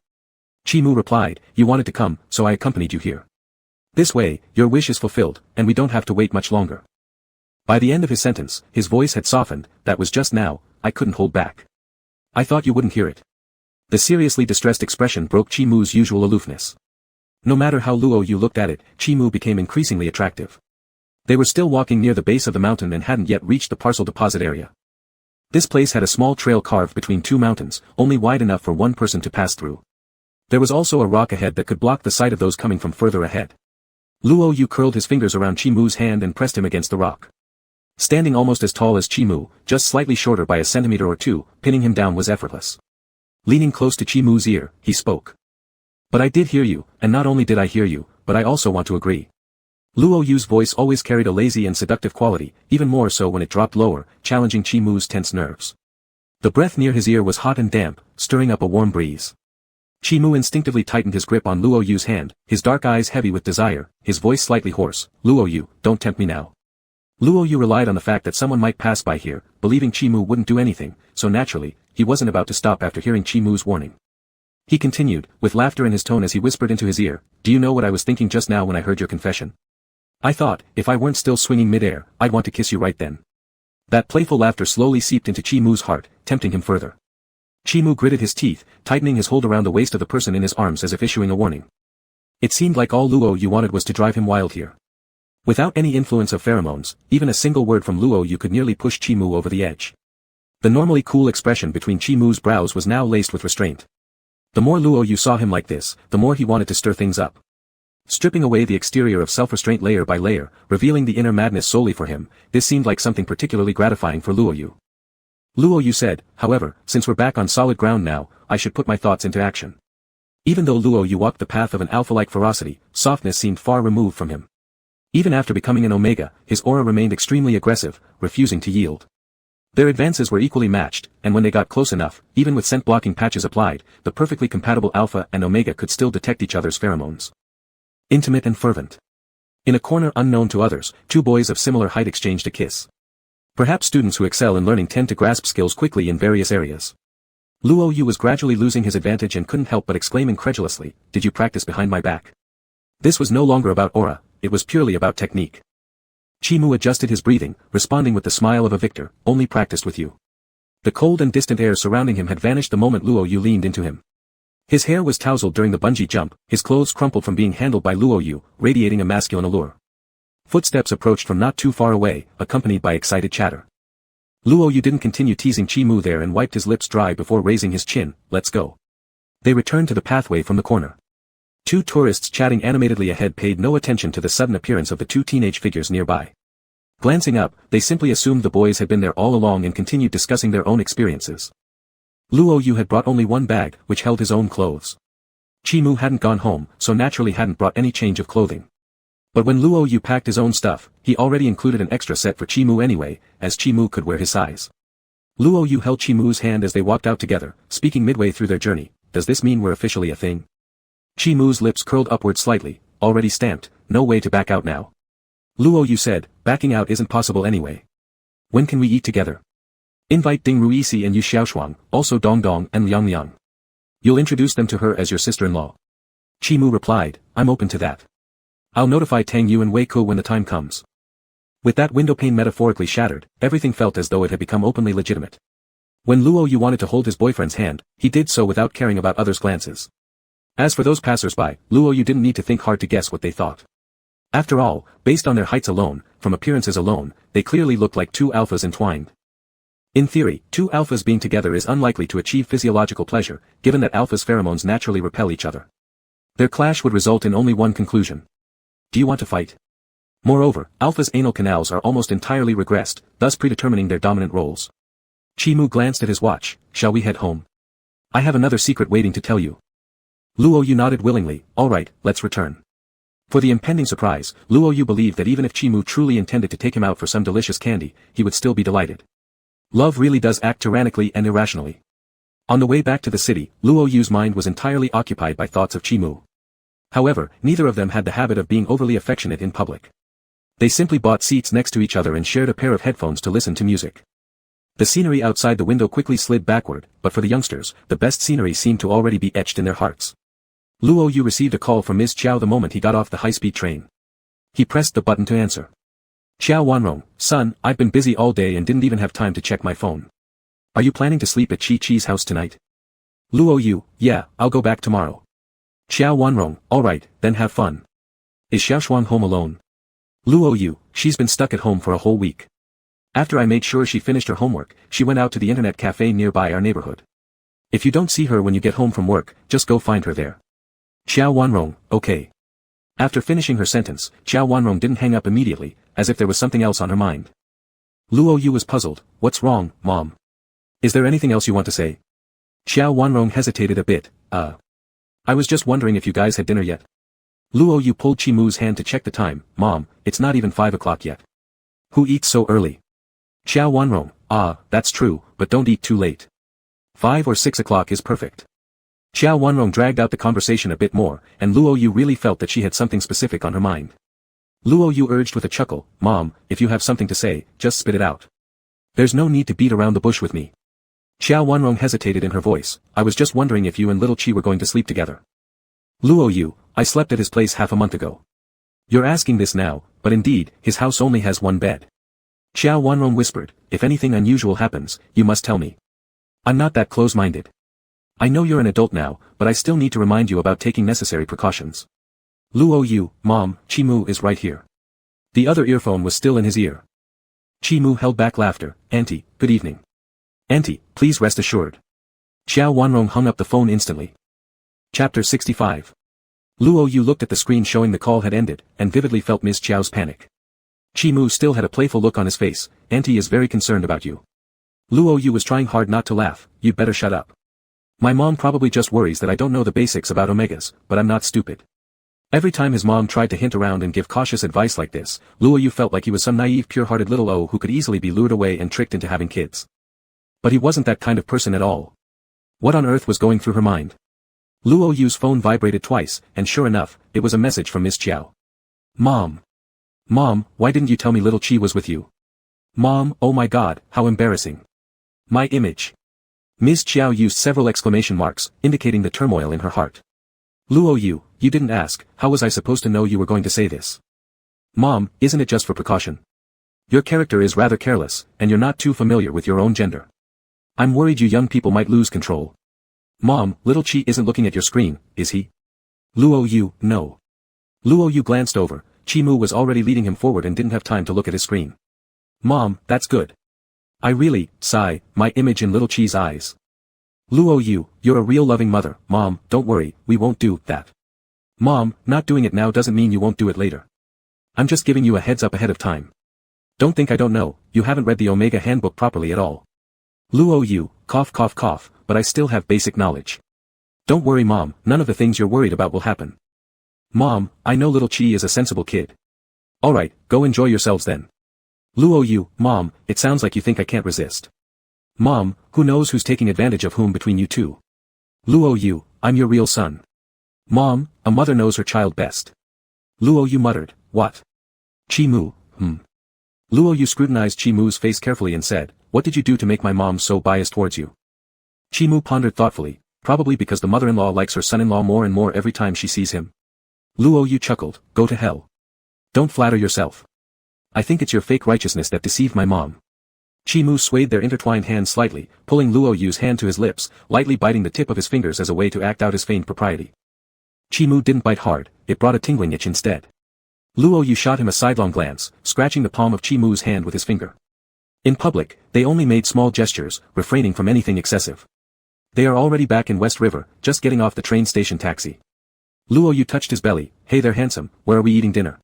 Chimu replied, you wanted to come, so I accompanied you here. This way, your wish is fulfilled, and we don't have to wait much longer. By the end of his sentence, his voice had softened. That was just now, I couldn't hold back. I thought you wouldn't hear it. The seriously distressed expression broke Chimu's usual aloofness. No matter how Luo Yu looked at it, Chimu became increasingly attractive. They were still walking near the base of the mountain and hadn't yet reached the parcel deposit area. This place had a small trail carved between two mountains, only wide enough for one person to pass through. There was also a rock ahead that could block the sight of those coming from further ahead. Luo Yu curled his fingers around Chimu's hand and pressed him against the rock. Standing almost as tall as Chimu, just slightly shorter by a centimeter or two, pinning him down was effortless. Leaning close to Chimu's ear, he spoke. But I did hear you, and not only did I hear you, but I also want to agree. Luo Yu's voice always carried a lazy and seductive quality, even more so when it dropped lower, challenging Chimu's tense nerves. The breath near his ear was hot and damp, stirring up a warm breeze. Chimu instinctively tightened his grip on Luo Yu's hand, his dark eyes heavy with desire, his voice slightly hoarse. Luo Yu, don't tempt me now. Luo Yu relied on the fact that someone might pass by here, believing Chimu wouldn't do anything, so naturally, he wasn't about to stop after hearing Chimu's warning. He continued, with laughter in his tone as he whispered into his ear, do you know what I was thinking just now when I heard your confession? I thought, if I weren't still swinging midair, I'd want to kiss you right then. That playful laughter slowly seeped into Chimu's heart, tempting him further. Chimu gritted his teeth, tightening his hold around the waist of the person in his arms as if issuing a warning. It seemed like all Luo Yu wanted was to drive him wild here. Without any influence of pheromones, even a single word from Luo Yu could nearly push Chimu over the edge. The normally cool expression between Chimu's brows was now laced with restraint. The more Luo Yu saw him like this, the more he wanted to stir things up. Stripping away the exterior of self-restraint layer by layer, revealing the inner madness solely for him, this seemed like something particularly gratifying for Luo Yu. Luo Yu said, however, since we're back on solid ground now, I should put my thoughts into action. Even though Luo Yu walked the path of an alpha-like ferocity, softness seemed far removed from him. Even after becoming an omega, his aura remained extremely aggressive, refusing to yield. Their advances were equally matched, and when they got close enough, even with scent-blocking patches applied, the perfectly compatible alpha and omega could still detect each other's pheromones. Intimate and fervent. In a corner unknown to others, two boys of similar height exchanged a kiss. Perhaps students who excel in learning tend to grasp skills quickly in various areas. Luo Yu was gradually losing his advantage and couldn't help but exclaim incredulously, did you practice behind my back? This was no longer about aura, it was purely about technique. Chimu adjusted his breathing, responding with the smile of a victor, only practiced with you. The cold and distant air surrounding him had vanished the moment Luo Yu leaned into him. His hair was tousled during the bungee jump, his clothes crumpled from being handled by Luo Yu, radiating a masculine allure. Footsteps approached from not too far away, accompanied by excited chatter. Luo Yu didn't continue teasing Chimu there and wiped his lips dry before raising his chin, let's go. They returned to the pathway from the corner. Two tourists chatting animatedly ahead paid no attention to the sudden appearance of the two teenage figures nearby. Glancing up, they simply assumed the boys had been there all along and continued discussing their own experiences. Luo Yu had brought only one bag, which held his own clothes. Chimu hadn't gone home, so naturally hadn't brought any change of clothing. But when Luo Yu packed his own stuff, he already included an extra set for Chimu anyway, as Chimu could wear his size. Luo Yu held Chimu's hand as they walked out together, speaking midway through their journey. Does this mean we're officially a thing? Chimu's lips curled upward slightly, already stamped, no way to back out now. Luo Yu said, backing out isn't possible anyway. When can we eat together? Invite Ding Ruisi and Yu Xiaoshuang, also Dong Dong and Liang Liang. You'll introduce them to her as your sister-in-law. Chimu replied, I'm open to that. I'll notify Tang Yu and Wei Ke when the time comes. With that windowpane metaphorically shattered, everything felt as though it had become openly legitimate. When Luo Yu wanted to hold his boyfriend's hand, he did so without caring about others' glances. As for those passers-by, Luo Yu didn't need to think hard to guess what they thought. After all, based on their heights alone, from appearances alone, they clearly looked like two alphas entwined. In theory, two alphas being together is unlikely to achieve physiological pleasure, given that alphas' pheromones naturally repel each other. Their clash would result in only one conclusion. Do you want to fight? Moreover, alphas' anal canals are almost entirely regressed, thus predetermining their dominant roles. Chimu glanced at his watch. Shall we head home? I have another secret waiting to tell you. Luo Yu nodded willingly. Alright, let's return. For the impending surprise, Luo Yu believed that even if Chimu truly intended to take him out for some delicious candy, he would still be delighted. Love really does act tyrannically and irrationally. On the way back to the city, Luo Yu's mind was entirely occupied by thoughts of Chimu. However, neither of them had the habit of being overly affectionate in public. They simply bought seats next to each other and shared a pair of headphones to listen to music. The scenery outside the window quickly slid backward, but for the youngsters, the best scenery seemed to already be etched in their hearts. Luo Yu received a call from Ms. Chiao the moment he got off the high-speed train. He pressed the button to answer. Chiao Wanrong, son, I've been busy all day and didn't even have time to check my phone. Are you planning to sleep at Chi-Chi's house tonight? Luo Yu, yeah, I'll go back tomorrow. Chiao Wanrong, alright, then have fun. Is Xiaoshuang home alone? Luo Yu, she's been stuck at home for a whole week. After I made sure she finished her homework, she went out to the internet cafe nearby our neighborhood. If you don't see her when you get home from work, just go find her there. Chiao Wanrong, okay. After finishing her sentence, Chiao Wanrong didn't hang up immediately, as if there was something else on her mind. Luo Yu was puzzled. What's wrong, Mom? Is there anything else you want to say? Chiao Wanrong hesitated a bit. I was just wondering if you guys had dinner yet. Luo Yu pulled Chimu's hand to check the time. Mom, it's not even 5 o'clock yet. Who eats so early? Chiao Wanrong, that's true, but don't eat too late. 5 or 6 o'clock is perfect. Chiao Wanrong dragged out the conversation a bit more, and Luo Yu really felt that she had something specific on her mind. Luo Yu urged with a chuckle, Mom, if you have something to say, just spit it out. There's no need to beat around the bush with me. Chiao Wanrong hesitated in her voice. I was just wondering if you and little Chi were going to sleep together. Luo Yu, I slept at his place half a month ago. You're asking this now, but indeed, his house only has one bed. Chiao Wanrong whispered, if anything unusual happens, you must tell me. I'm not that close-minded. I know you're an adult now, but I still need to remind you about taking necessary precautions. Luo Yu, Mom, Chimu is right here. The other earphone was still in his ear. Chimu held back laughter. Auntie, good evening. Auntie, please rest assured. Chiao Wanrong hung up the phone instantly. Chapter 65. Luo Yu looked at the screen showing the call had ended, and vividly felt Ms. Chiao's panic. Chimu still had a playful look on his face. Auntie is very concerned about you. Luo Yu was trying hard not to laugh. You'd better shut up. My mom probably just worries that I don't know the basics about omegas, but I'm not stupid. Every time his mom tried to hint around and give cautious advice like this, Luo Yu felt like he was some naive pure-hearted little O who could easily be lured away and tricked into having kids. But he wasn't that kind of person at all. What on earth was going through her mind? Luo Yu's phone vibrated twice, and sure enough, it was a message from Miss Chiao. Mom. Mom, why didn't you tell me little Chi was with you? Mom, oh my god, how embarrassing. My image. Ms. Chiao used several exclamation marks, indicating the turmoil in her heart. Luo Yu, you didn't ask, how was I supposed to know you were going to say this? Mom, isn't it just for precaution? Your character is rather careless, and you're not too familiar with your own gender. I'm worried you young people might lose control. Mom, little Chi isn't looking at your screen, is he? Luo Yu, no. Luo Yu glanced over. Chimu was already leading him forward and didn't have time to look at his screen. Mom, that's good. I really, sigh, my image in little Chi's eyes. Luo Yu, you're a real loving mother. Mom, don't worry, we won't do that. Mom, not doing it now doesn't mean you won't do it later. I'm just giving you a heads up ahead of time. Don't think I don't know, you haven't read the Omega handbook properly at all. Luo Yu, cough cough cough, but I still have basic knowledge. Don't worry Mom, none of the things you're worried about will happen. Mom, I know little Chi is a sensible kid. Alright, go enjoy yourselves then. Luo Yu, Mom, it sounds like you think I can't resist. Mom, who knows who's taking advantage of whom between you two? Luo Yu, I'm your real son. Mom, a mother knows her child best. Luo Yu muttered, what? Chi Mu, Luo Yu scrutinized Chi Mu's face carefully and said, what did you do to make my mom so biased towards you? Chi Mu pondered thoughtfully, probably because the mother-in-law likes her son-in-law more and more every time she sees him. Luo Yu chuckled, go to hell. Don't flatter yourself. I think it's your fake righteousness that deceived my mom. Chi Mu swayed their intertwined hands slightly, pulling Luo Yu's hand to his lips, lightly biting the tip of his fingers as a way to act out his feigned propriety. Chi Mu didn't bite hard, it brought a tingling itch instead. Luo Yu shot him a sidelong glance, scratching the palm of Chi Mu's hand with his finger. In public, they only made small gestures, refraining from anything excessive. They are already back in West River, just getting off the train station taxi. Luo Yu touched his belly, hey there handsome, where are we eating dinner?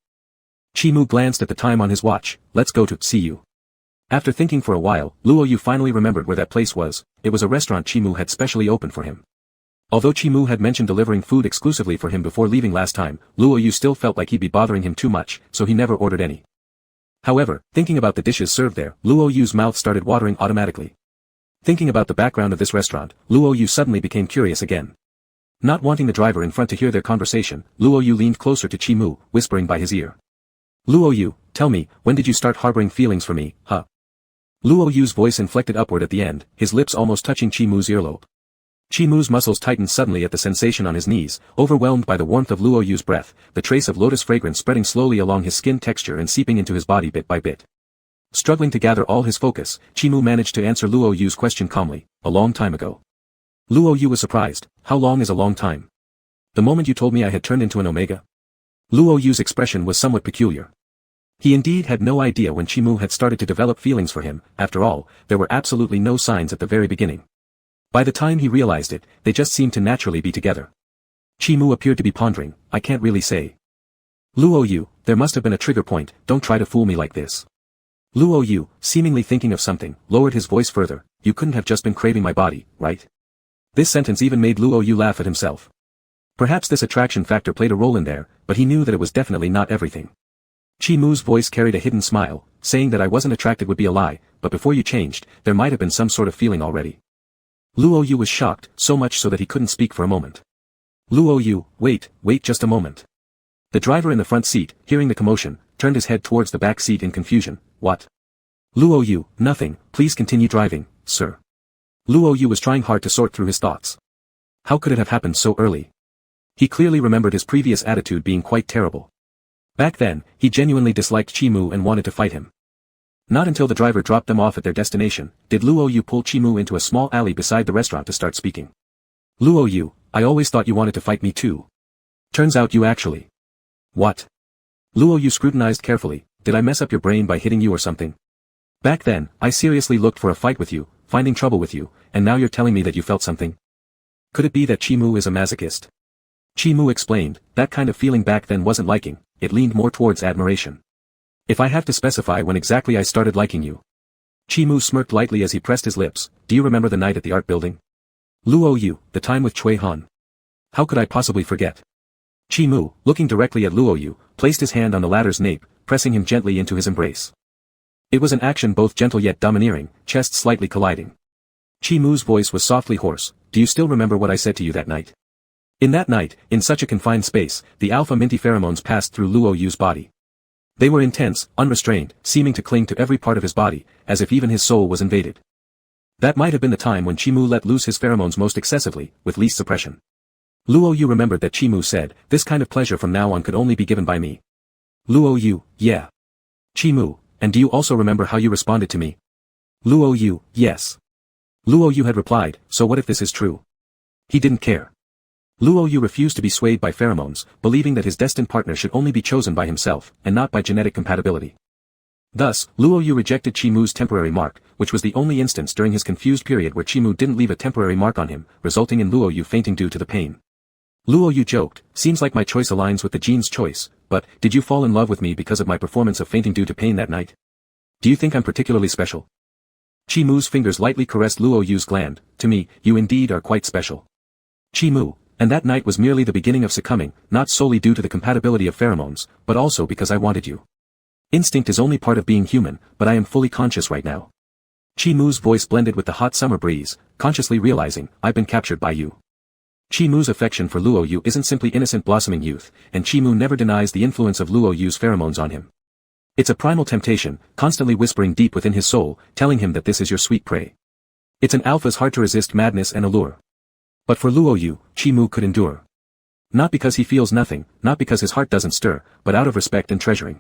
Chi Mu glanced at the time on his watch, let's go to see you. After thinking for a while, Luo Yu finally remembered where that place was. It was a restaurant Chi Mu had specially opened for him. Although Chi Mu had mentioned delivering food exclusively for him before leaving last time, Luo Yu still felt like he'd be bothering him too much, so he never ordered any. However, thinking about the dishes served there, Luo Yu's mouth started watering automatically. Thinking about the background of this restaurant, Luo Yu suddenly became curious again. Not wanting the driver in front to hear their conversation, Luo Yu leaned closer to Chi Mu, whispering by his ear. Luo Yu, tell me, when did you start harboring feelings for me, huh? Luo Yu's voice inflected upward at the end, his lips almost touching Chi Mu's earlobe. Chi Mu's muscles tightened suddenly at the sensation on his knees, overwhelmed by the warmth of Luo Yu's breath, the trace of lotus fragrance spreading slowly along his skin texture and seeping into his body bit by bit. Struggling to gather all his focus, Chi Mu managed to answer Luo Yu's question calmly, a long time ago. Luo Yu was surprised, how long is a long time? The moment you told me I had turned into an Omega? Luo Yu's expression was somewhat peculiar. He indeed had no idea when Chi Mu had started to develop feelings for him, after all, there were absolutely no signs at the very beginning. By the time he realized it, they just seemed to naturally be together. Chi Mu appeared to be pondering, I can't really say. Luo Yu, there must have been a trigger point, don't try to fool me like this. Luo Yu, seemingly thinking of something, lowered his voice further, you couldn't have just been craving my body, right? This sentence even made Luo Yu laugh at himself. Perhaps this attraction factor played a role in there, but he knew that it was definitely not everything. Chi Mu's voice carried a hidden smile, saying that I wasn't attracted would be a lie, but before you changed, there might have been some sort of feeling already. Luo Yu was shocked, so much so that he couldn't speak for a moment. Luo Yu, wait just a moment. The driver in the front seat, hearing the commotion, turned his head towards the back seat in confusion, what? Luo Yu, nothing, please continue driving, sir. Luo Yu was trying hard to sort through his thoughts. How could it have happened so early? He clearly remembered his previous attitude being quite terrible. Back then, he genuinely disliked Chi Mu and wanted to fight him. Not until the driver dropped them off at their destination, did Luo Yu pull Chi Mu into a small alley beside the restaurant to start speaking. Luo Yu, I always thought you wanted to fight me too. Turns out you actually. What? Luo Yu scrutinized carefully, did I mess up your brain by hitting you or something? Back then, I seriously looked for a fight with you, finding trouble with you, and now you're telling me that you felt something? Could it be that Chi Mu is a masochist? Chi Mu explained, that kind of feeling back then wasn't liking, it leaned more towards admiration. If I have to specify when exactly I started liking you. Chi Mu smirked lightly as he pressed his lips, do you remember the night at the art building? Luo Yu, the time with Cui Han. How could I possibly forget? Chi Mu, looking directly at Luo Yu, placed his hand on the latter's nape, pressing him gently into his embrace. It was an action both gentle yet domineering, chests slightly colliding. Chi Mu's voice was softly hoarse, do you still remember what I said to you that night? In that night, in such a confined space, the alpha minty pheromones passed through Luo Yu's body. They were intense, unrestrained, seeming to cling to every part of his body, as if even his soul was invaded. That might have been the time when Chi Mu let loose his pheromones most excessively, with least suppression. Luo Yu remembered that Chi Mu said, this kind of pleasure from now on could only be given by me. Luo Yu, yeah. Chi Mu, and do you also remember how you responded to me? Luo Yu, yes. Luo Yu had replied, so what if this is true? He didn't care. Luo Yu refused to be swayed by pheromones, believing that his destined partner should only be chosen by himself, and not by genetic compatibility. Thus, Luo Yu rejected Chi-Mu's temporary mark, which was the only instance during his confused period where Chi-Mu didn't leave a temporary mark on him, resulting in Luo Yu fainting due to the pain. Luo Yu joked, "Seems like my choice aligns with the gene's choice, but, did you fall in love with me because of my performance of fainting due to pain that night? Do you think I'm particularly special?" Chi-Mu's fingers lightly caressed Luo Yu's gland. "To me, you indeed are quite special. Chi-Mu, and that night was merely the beginning of succumbing, not solely due to the compatibility of pheromones, but also because I wanted you. Instinct is only part of being human, but I am fully conscious right now." Chi-Mu's voice blended with the hot summer breeze, consciously realizing, "I've been captured by you." Chi-Mu's affection for Luo Yu isn't simply innocent blossoming youth, and Chi-Mu never denies the influence of Luo Yu's pheromones on him. It's a primal temptation, constantly whispering deep within his soul, telling him that this is your sweet prey. It's an alpha's hard to resist madness and allure. But for Luo Yu, Chi-Mu could endure. Not because he feels nothing, not because his heart doesn't stir, but out of respect and treasuring.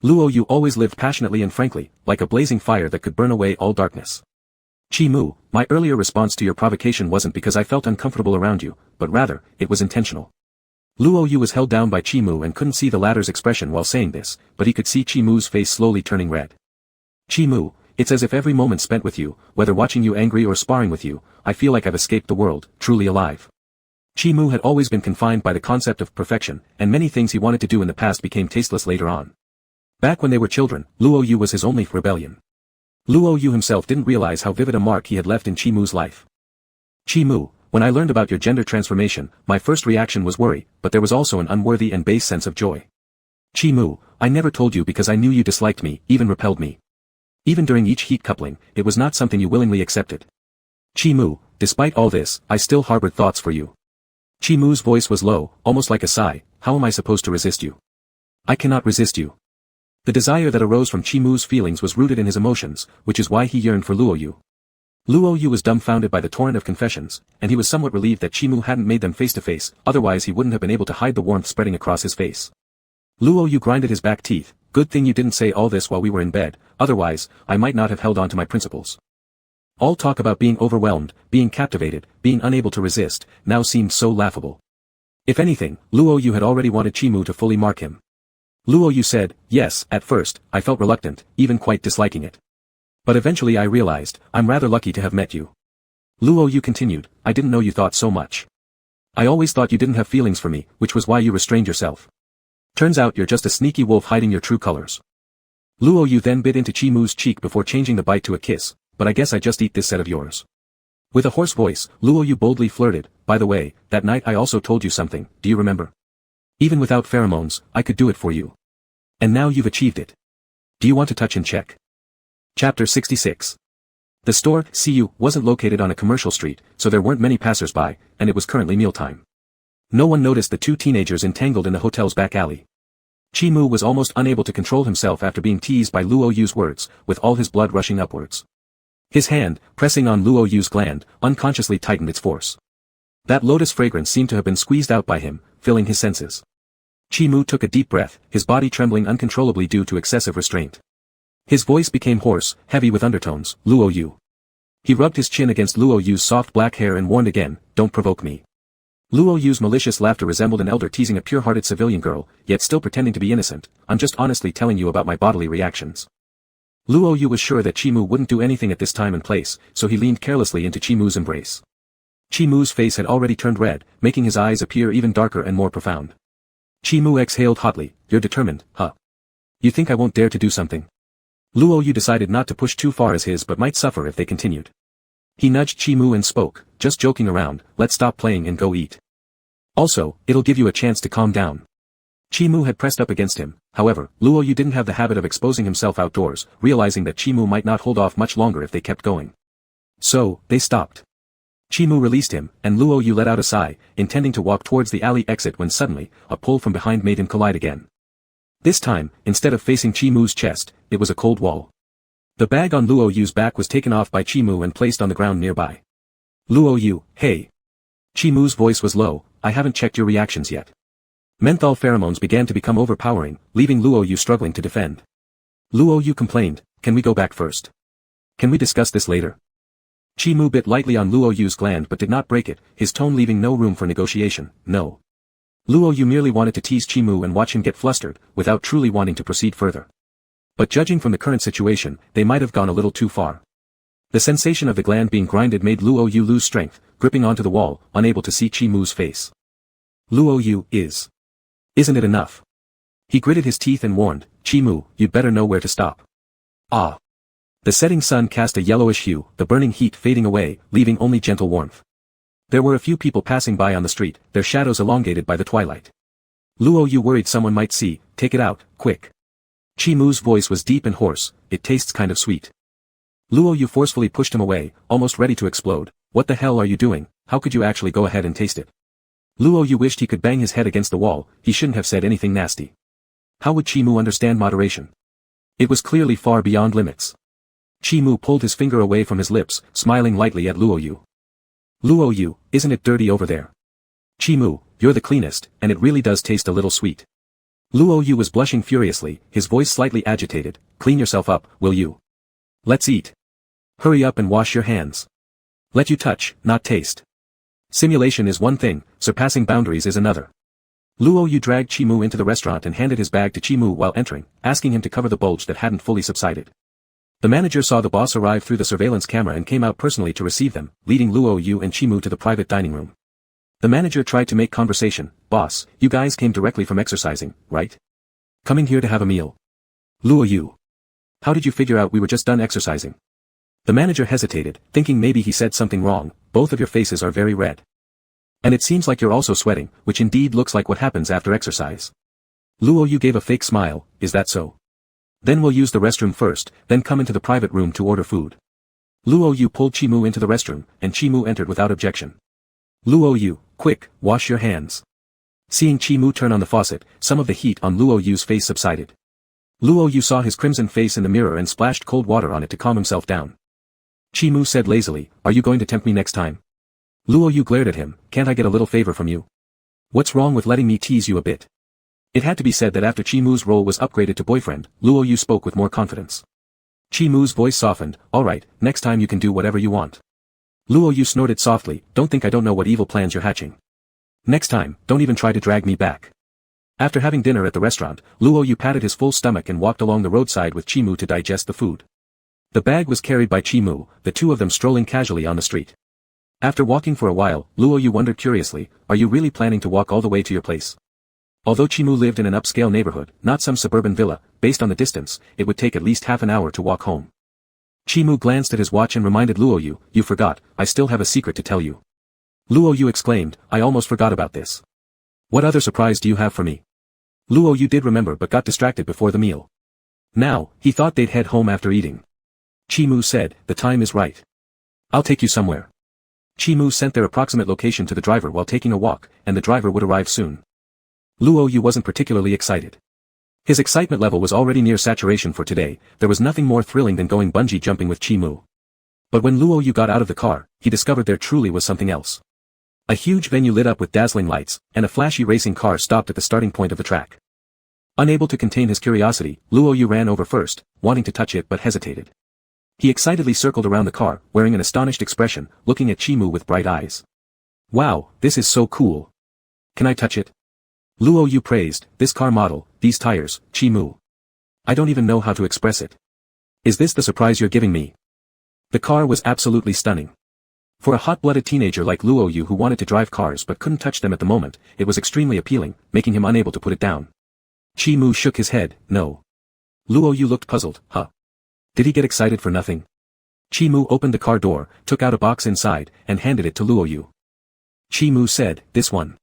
Luo Yu always lived passionately and frankly, like a blazing fire that could burn away all darkness. "Chi-Mu, my earlier response to your provocation wasn't because I felt uncomfortable around you, but rather, it was intentional." Luo Yu was held down by Chi-Mu and couldn't see the latter's expression while saying this, but he could see Chi-Mu's face slowly turning red. "Chi-Mu, it's as if every moment spent with you, whether watching you angry or sparring with you, I feel like I've escaped the world, truly alive." Chi-Mu had always been confined by the concept of perfection, and many things he wanted to do in the past became tasteless later on. Back when they were children, Luo Yu was his only rebellion. Luo Yu himself didn't realize how vivid a mark he had left in Chi-Mu's life. "Chi-Mu, when I learned about your gender transformation, my first reaction was worry, but there was also an unworthy and base sense of joy. Chi-Mu, I never told you because I knew you disliked me, even repelled me. Even during each heat coupling, it was not something you willingly accepted. Chi-Mu, despite all this, I still harbored thoughts for you." Chi-Mu's voice was low, almost like a sigh. "How am I supposed to resist you? I cannot resist you." The desire that arose from Chi-Mu's feelings was rooted in his emotions, which is why he yearned for Luo Yu. Luo Yu was dumbfounded by the torrent of confessions, and he was somewhat relieved that Chi-Mu hadn't made them face to face, otherwise he wouldn't have been able to hide the warmth spreading across his face. Luo Yu grinded his back teeth. "Good thing you didn't say all this while we were in bed, otherwise, I might not have held on to my principles." All talk about being overwhelmed, being captivated, being unable to resist, now seemed so laughable. If anything, Luo Yu had already wanted Chi-Mu to fully mark him. Luo Yu said, "Yes, at first, I felt reluctant, even quite disliking it. But eventually I realized, I'm rather lucky to have met you." Luo Yu continued, "I didn't know you thought so much. I always thought you didn't have feelings for me, which was why you restrained yourself. Turns out you're just a sneaky wolf hiding your true colors." Luo Yu then bit into Chi-Mu's cheek before changing the bite to a kiss. "But I guess I just eat this set of yours." With a hoarse voice, Luo Yu boldly flirted, "By the way, that night I also told you something, do you remember? Even without pheromones, I could do it for you. And now you've achieved it. Do you want to touch and check?" Chapter 66. The store, CU, wasn't located on a commercial street, so there weren't many passers-by, and it was currently mealtime. No one noticed the two teenagers entangled in the hotel's back alley. Chi-Mu was almost unable to control himself after being teased by Luo Yu's words, with all his blood rushing upwards. His hand, pressing on Luo Yu's gland, unconsciously tightened its force. That lotus fragrance seemed to have been squeezed out by him, filling his senses. Chi-Mu took a deep breath, his body trembling uncontrollably due to excessive restraint. His voice became hoarse, heavy with undertones, "Luo Yu." He rubbed his chin against Luo Yu's soft black hair and warned again, "Don't provoke me." Luo Yu's malicious laughter resembled an elder teasing a pure-hearted civilian girl, yet still pretending to be innocent. "I'm just honestly telling you about my bodily reactions." Luo Yu was sure that Chi-Mu wouldn't do anything at this time and place, so he leaned carelessly into Chi-Mu's embrace. Chi-Mu's face had already turned red, making his eyes appear even darker and more profound. Chi-Mu exhaled hotly, "You're determined, huh? You think I won't dare to do something?" Luo Yu decided not to push too far as his but might suffer if they continued. He nudged Chi-Mu and spoke, "Just joking around, let's stop playing and go eat. Also, it'll give you a chance to calm down." Chi-Mu had pressed up against him, however, Luo Yu didn't have the habit of exposing himself outdoors, realizing that Chi-Mu might not hold off much longer if they kept going. So, they stopped. Chi-Mu released him, and Luo Yu let out a sigh, intending to walk towards the alley exit when suddenly, a pull from behind made him collide again. This time, instead of facing Chi-Mu's chest, it was a cold wall. The bag on Luo Yu's back was taken off by Chi-Mu and placed on the ground nearby. "Luo Yu, hey." Chi-Mu's voice was low, "I haven't checked your reactions yet." Menthol pheromones began to become overpowering, leaving Luo Yu struggling to defend. Luo Yu complained, "Can we go back first? Can we discuss this later?" Chi-Mu bit lightly on Luo Yu's gland but did not break it, his tone leaving no room for negotiation. "No." Luo Yu merely wanted to tease Chi-Mu and watch him get flustered, without truly wanting to proceed further. But judging from the current situation, they might have gone a little too far. The sensation of the gland being grinded made Luo Yu lose strength, gripping onto the wall, unable to see Chi Mu's face. Luo Yu is. Isn't it enough? He gritted his teeth and warned, Chi Mu, you'd better know where to stop. Ah. The setting sun cast a yellowish hue, the burning heat fading away, leaving only gentle warmth. There were a few people passing by on the street, their shadows elongated by the twilight. Luo Yu worried someone might see, take it out, quick. Chi Mu's voice was deep and hoarse, it tastes kind of sweet. Luo Yu forcefully pushed him away, almost ready to explode. What the hell are you doing? How could you actually go ahead and taste it? Luo Yu wished he could bang his head against the wall, he shouldn't have said anything nasty. How would Chi Mu understand moderation? It was clearly far beyond limits. Chi Mu pulled his finger away from his lips, smiling lightly at Luo Yu. Luo Yu, isn't it dirty over there? Chi Mu, you're the cleanest, and it really does taste a little sweet. Luo Yu was blushing furiously, his voice slightly agitated. Clean yourself up, will you? Let's eat. Hurry up and wash your hands. Let you touch, not taste. Simulation is one thing, surpassing boundaries is another. Luo Yu dragged Chi Mu into the restaurant and handed his bag to Chi Mu while entering, asking him to cover the bulge that hadn't fully subsided. The manager saw the boss arrive through the surveillance camera and came out personally to receive them, leading Luo Yu and Chi Mu to the private dining room. The manager tried to make conversation. Boss, you guys came directly from exercising, right? Coming here to have a meal. Luo Yu. How did you figure out we were just done exercising? The manager hesitated, thinking maybe he said something wrong. Both of your faces are very red. And it seems like you're also sweating, which indeed looks like what happens after exercise. Luo Yu gave a fake smile. Is that so? Then we'll use the restroom first, then come into the private room to order food. Luo Yu pulled Chi Mu into the restroom, and Chi Mu entered without objection. Luo Yu, quick, wash your hands. Seeing Chi Mu turn on the faucet, some of the heat on Luo Yu's face subsided. Luo Yu saw his crimson face in the mirror and splashed cold water on it to calm himself down. Chi Mu said lazily, are you going to tempt me next time? Luo Yu glared at him, can't I get a little favor from you? What's wrong with letting me tease you a bit? It had to be said that after Chi Mu's role was upgraded to boyfriend, Luo Yu spoke with more confidence. Chi Mu's voice softened, alright, next time you can do whatever you want. Luo Yu snorted softly, don't think I don't know what evil plans you're hatching. Next time, don't even try to drag me back. After having dinner at the restaurant, Luo Yu patted his full stomach and walked along the roadside with Chi Mu to digest the food. The bag was carried by Chi Mu, the two of them strolling casually on the street. After walking for a while, Luo Yu wondered curiously, are you really planning to walk all the way to your place? Although Chi Mu lived in an upscale neighborhood, not some suburban villa, based on the distance, it would take at least half an hour to walk home. Chi Mu glanced at his watch and reminded Luo Yu, you forgot, I still have a secret to tell you. Luo Yu exclaimed, I almost forgot about this. What other surprise do you have for me? Luo Yu did remember but got distracted before the meal. Now, he thought they'd head home after eating. Chi Mu said, the time is right. I'll take you somewhere. Chi Mu sent their approximate location to the driver while taking a walk, and the driver would arrive soon. Luo Yu wasn't particularly excited. His excitement level was already near saturation for today, there was nothing more thrilling than going bungee jumping with Chi Mu. But when Luo Yu got out of the car, he discovered there truly was something else. A huge venue lit up with dazzling lights, and a flashy racing car stopped at the starting point of the track. Unable to contain his curiosity, Luo Yu ran over first, wanting to touch it but hesitated. He excitedly circled around the car, wearing an astonished expression, looking at Chi Mu with bright eyes. Wow, this is so cool. Can I touch it? Luo Yu praised, this car model, these tires, Chi Mu. I don't even know how to express it. Is this the surprise you're giving me? The car was absolutely stunning. For a hot-blooded teenager like Luo Yu who wanted to drive cars but couldn't touch them at the moment, it was extremely appealing, making him unable to put it down. Chi Mu shook his head, no. Luo Yu looked puzzled, huh? Did he get excited for nothing? Chi Mu opened the car door, took out a box inside, and handed it to Luo Yu. Chi Mu said, this one.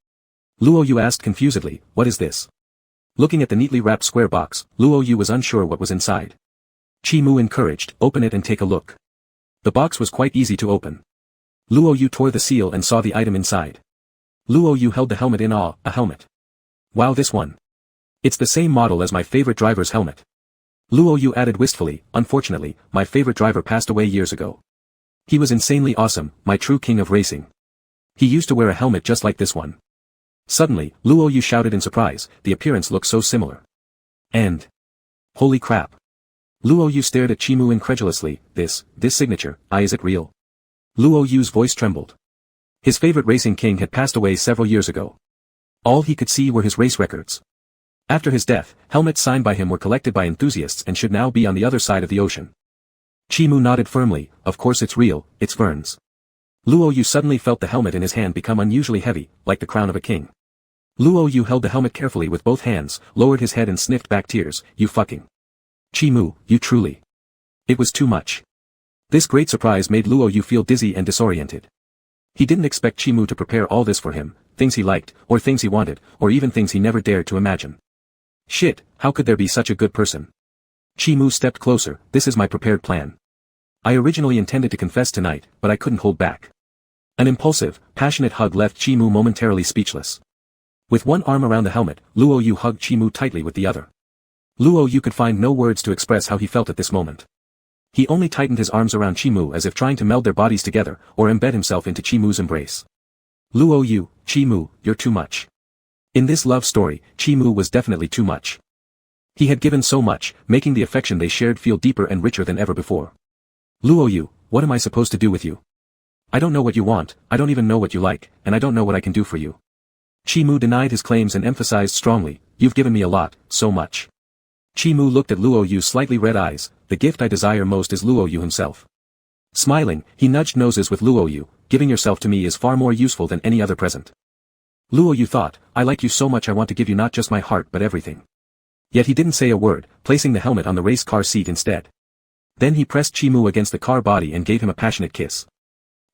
Luo Yu asked confusedly, what is this? Looking at the neatly wrapped square box, Luo Yu was unsure what was inside. Chi Mu encouraged, open it and take a look. The box was quite easy to open. Luo Yu tore the seal and saw the item inside. Luo Yu held the helmet in awe, a helmet. Wow, this one. It's the same model as my favorite driver's helmet. Luo Yu added wistfully, unfortunately, my favorite driver passed away years ago. He was insanely awesome, my true king of racing. He used to wear a helmet just like this one. Suddenly, Luo Yu shouted in surprise, the appearance looked so similar. And... holy crap. Luo Yu stared at Chi Mu incredulously, this signature, is it real? Luo Yu's voice trembled. His favorite racing king had passed away several years ago. All he could see were his race records. After his death, helmets signed by him were collected by enthusiasts and should now be on the other side of the ocean. Chimu nodded firmly, of course it's real, it's Vern's. Luo Yu suddenly felt the helmet in his hand become unusually heavy, like the crown of a king. Luo Yu held the helmet carefully with both hands, lowered his head and sniffed back tears, you fucking. Chimu, you truly. It was too much. This great surprise made Luo Yu feel dizzy and disoriented. He didn't expect Chimu to prepare all this for him, things he liked, or things he wanted, or even things he never dared to imagine. Shit, how could there be such a good person? Chimu stepped closer, this is my prepared plan. I originally intended to confess tonight, but I couldn't hold back. An impulsive, passionate hug left Chimu momentarily speechless. With one arm around the helmet, Luo Yu hugged Chimu tightly with the other. Luo Yu could find no words to express how he felt at this moment. He only tightened his arms around Chimu as if trying to meld their bodies together, or embed himself into Chimu's embrace. Luo Yu, Chimu, you're too much. In this love story, Chimu was definitely too much. He had given so much, making the affection they shared feel deeper and richer than ever before. Luo Yu, what am I supposed to do with you? I don't know what you want, I don't even know what you like, and I don't know what I can do for you. Chimu denied his claims and emphasized strongly, you've given me a lot, so much. Chimu looked at Luo Yu's slightly red eyes, the gift I desire most is Luo Yu himself. Smiling, he nudged noses with Luo Yu, giving yourself to me is far more useful than any other present. Luo Yu thought, I like you so much I want to give you not just my heart but everything. Yet he didn't say a word, placing the helmet on the race car seat instead. Then he pressed Chimu against the car body and gave him a passionate kiss.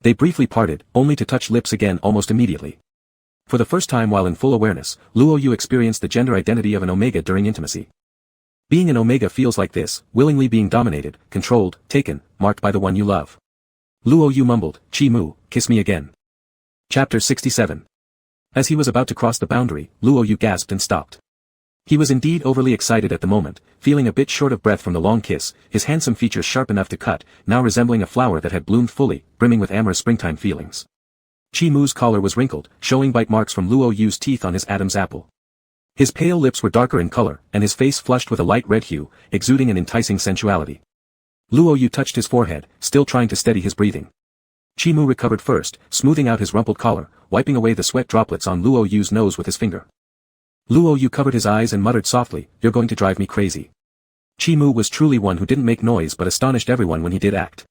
They briefly parted, only to touch lips again almost immediately. For the first time while in full awareness, Luo Yu experienced the gender identity of an Omega during intimacy. Being an Omega feels like this, willingly being dominated, controlled, taken, marked by the one you love. Luo Yu mumbled, Chimu, kiss me again. Chapter 67. As he was about to cross the boundary, Luo Yu gasped and stopped. He was indeed overly excited at the moment, feeling a bit short of breath from the long kiss, his handsome features sharp enough to cut, now resembling a flower that had bloomed fully, brimming with amorous springtime feelings. Chimu's collar was wrinkled, showing bite marks from Luo Yu's teeth on his Adam's apple. His pale lips were darker in color, and his face flushed with a light red hue, exuding an enticing sensuality. Luo Yu touched his forehead, still trying to steady his breathing. Chimu recovered first, smoothing out his rumpled collar, wiping away the sweat droplets on Luo Yu's nose with his finger. Luo Yu covered his eyes and muttered softly, you're going to drive me crazy. Chimu was truly one who didn't make noise but astonished everyone when he did act.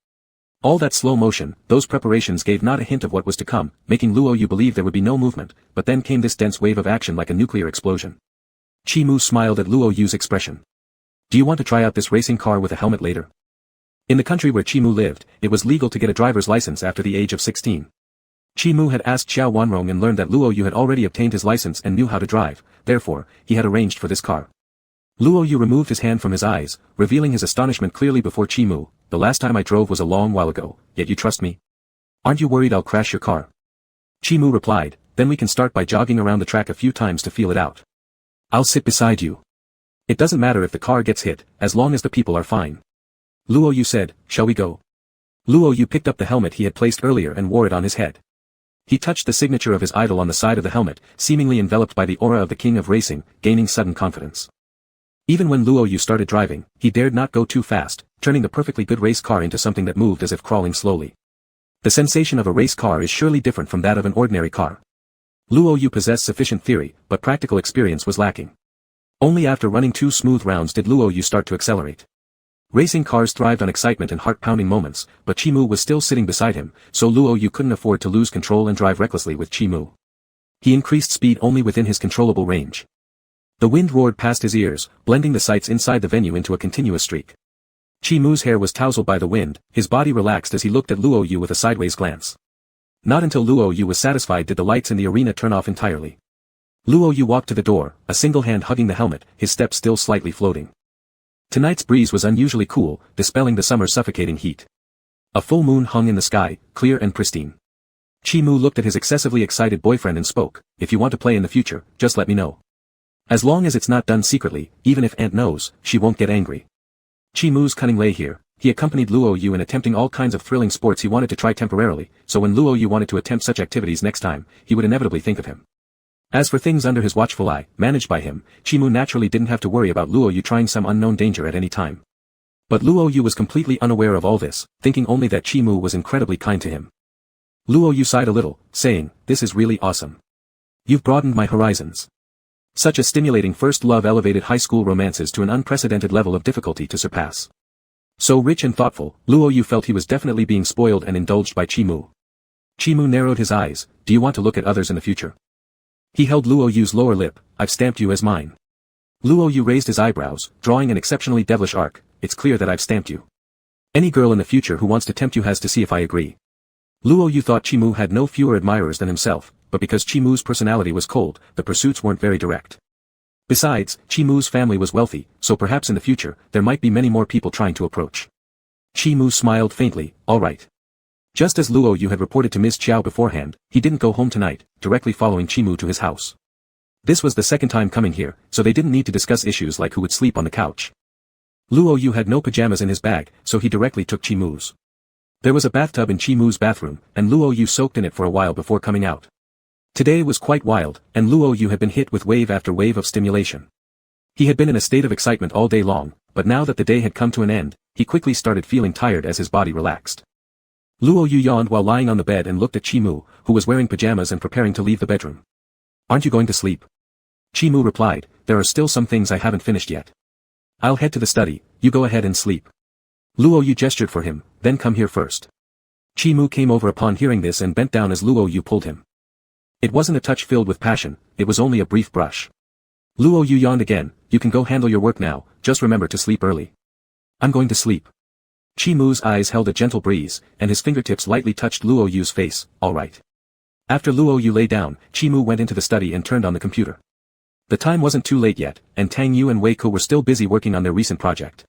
All that slow motion, those preparations gave not a hint of what was to come, making Luo Yu believe there would be no movement, but then came this dense wave of action like a nuclear explosion. Chimu smiled at Luo Yu's expression. Do you want to try out this racing car with a helmet later? In the country where Chimu lived, it was legal to get a driver's license after the age of 16. Chimu had asked Xiao Wanrong and learned that Luo Yu had already obtained his license and knew how to drive, therefore, he had arranged for this car. Luo Yu removed his hand from his eyes, revealing his astonishment clearly before Chimu, the last time I drove was a long while ago, yet you trust me? Aren't you worried I'll crash your car? Chimu replied, then we can start by jogging around the track a few times to feel it out. I'll sit beside you. It doesn't matter if the car gets hit, as long as the people are fine. Luo Yu said, shall we go? Luo Yu picked up the helmet he had placed earlier and wore it on his head. He touched the signature of his idol on the side of the helmet, seemingly enveloped by the aura of the king of racing, gaining sudden confidence. Even when Luo Yu started driving, he dared not go too fast, turning the perfectly good race car into something that moved as if crawling slowly. The sensation of a race car is surely different from that of an ordinary car. Luo Yu possessed sufficient theory, but practical experience was lacking. Only after running 2 smooth rounds did Luo Yu start to accelerate. Racing cars thrived on excitement and heart-pounding moments, but Chimu was still sitting beside him, so Luo Yu couldn't afford to lose control and drive recklessly with Chimu. He increased speed only within his controllable range. The wind roared past his ears, blending the sights inside the venue into a continuous streak. Chimu's hair was tousled by the wind, his body relaxed as he looked at Luo Yu with a sideways glance. Not until Luo Yu was satisfied did the lights in the arena turn off entirely. Luo Yu walked to the door, a single hand hugging the helmet, his steps still slightly floating. Tonight's breeze was unusually cool, dispelling the summer's suffocating heat. A full moon hung in the sky, clear and pristine. Chimu looked at his excessively excited boyfriend and spoke, if you want to play in the future, just let me know. As long as it's not done secretly, even if Aunt knows, she won't get angry. Chimu's cunning lay here. He accompanied Luo Yu in attempting all kinds of thrilling sports he wanted to try temporarily, so when Luo Yu wanted to attempt such activities next time, he would inevitably think of him. As for things under his watchful eye, managed by him, Chimu naturally didn't have to worry about Luo Yu trying some unknown danger at any time. But Luo Yu was completely unaware of all this, thinking only that Chimu was incredibly kind to him. Luo Yu sighed a little, saying, this is really awesome. You've broadened my horizons. Such a stimulating first love elevated high school romances to an unprecedented level of difficulty to surpass. So rich and thoughtful, Luo Yu felt he was definitely being spoiled and indulged by Chi-Mu. Chi-Mu narrowed his eyes. Do you want to look at others in the future? He held Luo Yu's lower lip. I've stamped you as mine. Luo Yu raised his eyebrows, drawing an exceptionally devilish arc. It's clear that I've stamped you. Any girl in the future who wants to tempt you has to see if I agree. Luo Yu thought Chi-Mu had no fewer admirers than himself, but because Chi-Mu's personality was cold, the pursuits weren't very direct. Besides, Chi-Mu's family was wealthy, so perhaps in the future, there might be many more people trying to approach. Chi-Mu smiled faintly. All right. Just as Luo Yu had reported to Ms. Chiao beforehand, he didn't go home tonight, directly following Chi-Mu to his house. This was the second time coming here, so they didn't need to discuss issues like who would sleep on the couch. Luo Yu had no pajamas in his bag, so he directly took Chi-Mu's. There was a bathtub in Chi-Mu's bathroom, and Luo Yu soaked in it for a while before coming out. Today was quite wild, and Luo Yu had been hit with wave after wave of stimulation. He had been in a state of excitement all day long, but now that the day had come to an end, he quickly started feeling tired as his body relaxed. Luo Yu yawned while lying on the bed and looked at Chi-Mu, who was wearing pajamas and preparing to leave the bedroom. Aren't you going to sleep? Chi-Mu replied, there are still some things I haven't finished yet. I'll head to the study, you go ahead and sleep. Luo Yu gestured for him, then come here first. Chi-Mu came over upon hearing this and bent down as Luo Yu pulled him. It wasn't a touch filled with passion, it was only a brief brush. Luo Yu yawned again. You can go handle your work now, just remember to sleep early. I'm going to sleep. Chi-Mu's eyes held a gentle breeze, and his fingertips lightly touched Luo Yu's face. All right. After Luo Yu lay down, Chi-Mu went into the study and turned on the computer. The time wasn't too late yet, and Tang Yu and Wei Ku were still busy working on their recent project.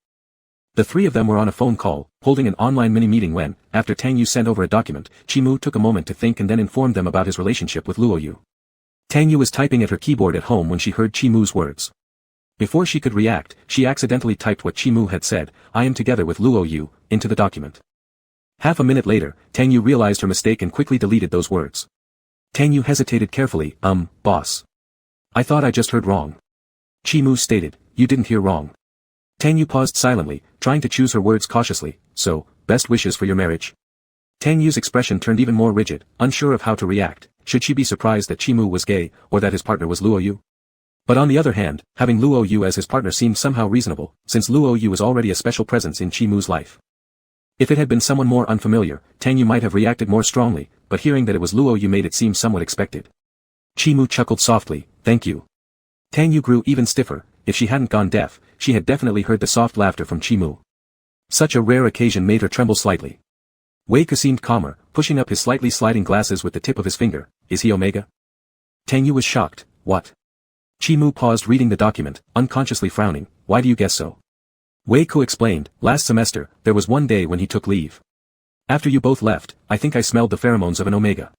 The three of them were on a phone call, holding an online mini-meeting when, after Tang Yu sent over a document, Chi-Mu took a moment to think and then informed them about his relationship with Luo Yu. Tang Yu was typing at her keyboard at home when she heard Chi-Mu's words. Before she could react, she accidentally typed what Chi-Mu had said, I am together with Luo Yu, into the document. Half a minute later, Tang Yu realized her mistake and quickly deleted those words. Tang Yu hesitated carefully, boss. I thought I just heard wrong. Chi-Mu stated, you didn't hear wrong. Tang Yu paused silently, trying to choose her words cautiously, so, best wishes for your marriage. Tang Yu's expression turned even more rigid, unsure of how to react. Should she be surprised that Chi-Mu was gay, or that his partner was Luo Yu? But on the other hand, having Luo Yu as his partner seemed somehow reasonable, since Luo Yu was already a special presence in Chi-Mu's life. If it had been someone more unfamiliar, Tang Yu might have reacted more strongly, but hearing that it was Luo Yu made it seem somewhat expected. Chi-Mu chuckled softly, thank you. Tang Yu grew even stiffer. If she hadn't gone deaf, she had definitely heard the soft laughter from Chi-Mu. Such a rare occasion made her tremble slightly. Wei Ku seemed calmer, pushing up his slightly sliding glasses with the tip of his finger. Is he Omega? Tang Yu was shocked. What? Chi-Mu paused reading the document, unconsciously frowning. Why do you guess so? Wei Ku explained, last semester, there was one day when he took leave. After you both left, I think I smelled the pheromones of an Omega.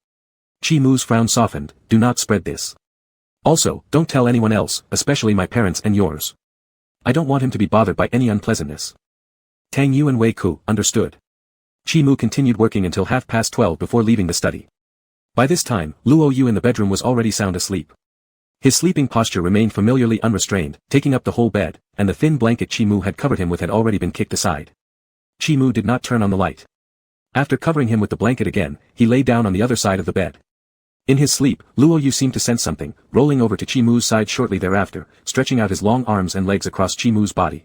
Chi-Mu's frown softened. Do not spread this. Also, don't tell anyone else, especially my parents and yours. I don't want him to be bothered by any unpleasantness. Tang Yu and Wei Ku understood. Chi-Mu continued working until 12:30 before leaving the study. By this time, Luo Yu in the bedroom was already sound asleep. His sleeping posture remained familiarly unrestrained, taking up the whole bed, and the thin blanket Chi-Mu had covered him with had already been kicked aside. Chi-Mu did not turn on the light. After covering him with the blanket again, he lay down on the other side of the bed. In his sleep, Luo Yu seemed to sense something, rolling over to Chi-Mu's side shortly thereafter, stretching out his long arms and legs across Chi-Mu's body.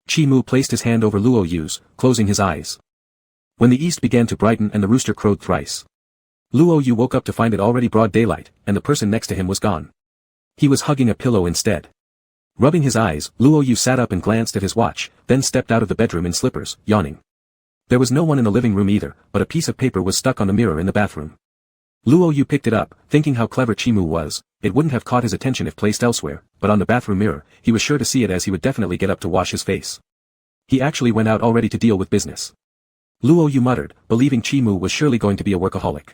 Chi-Mu placed his hand over Luo Yu's, closing his eyes. When the east began to brighten and the rooster crowed thrice, Luo Yu woke up to find it already broad daylight, and the person next to him was gone. He was hugging a pillow instead. Rubbing his eyes, Luo Yu sat up and glanced at his watch, then stepped out of the bedroom in slippers, yawning. There was no one in the living room either, but a piece of paper was stuck on the mirror in the bathroom. Luo Yu picked it up, thinking how clever Chi-Mu was. It wouldn't have caught his attention if placed elsewhere, but on the bathroom mirror, he was sure to see it as he would definitely get up to wash his face. He actually went out already to deal with business. Luo Yu muttered, believing Chi-Mu was surely going to be a workaholic.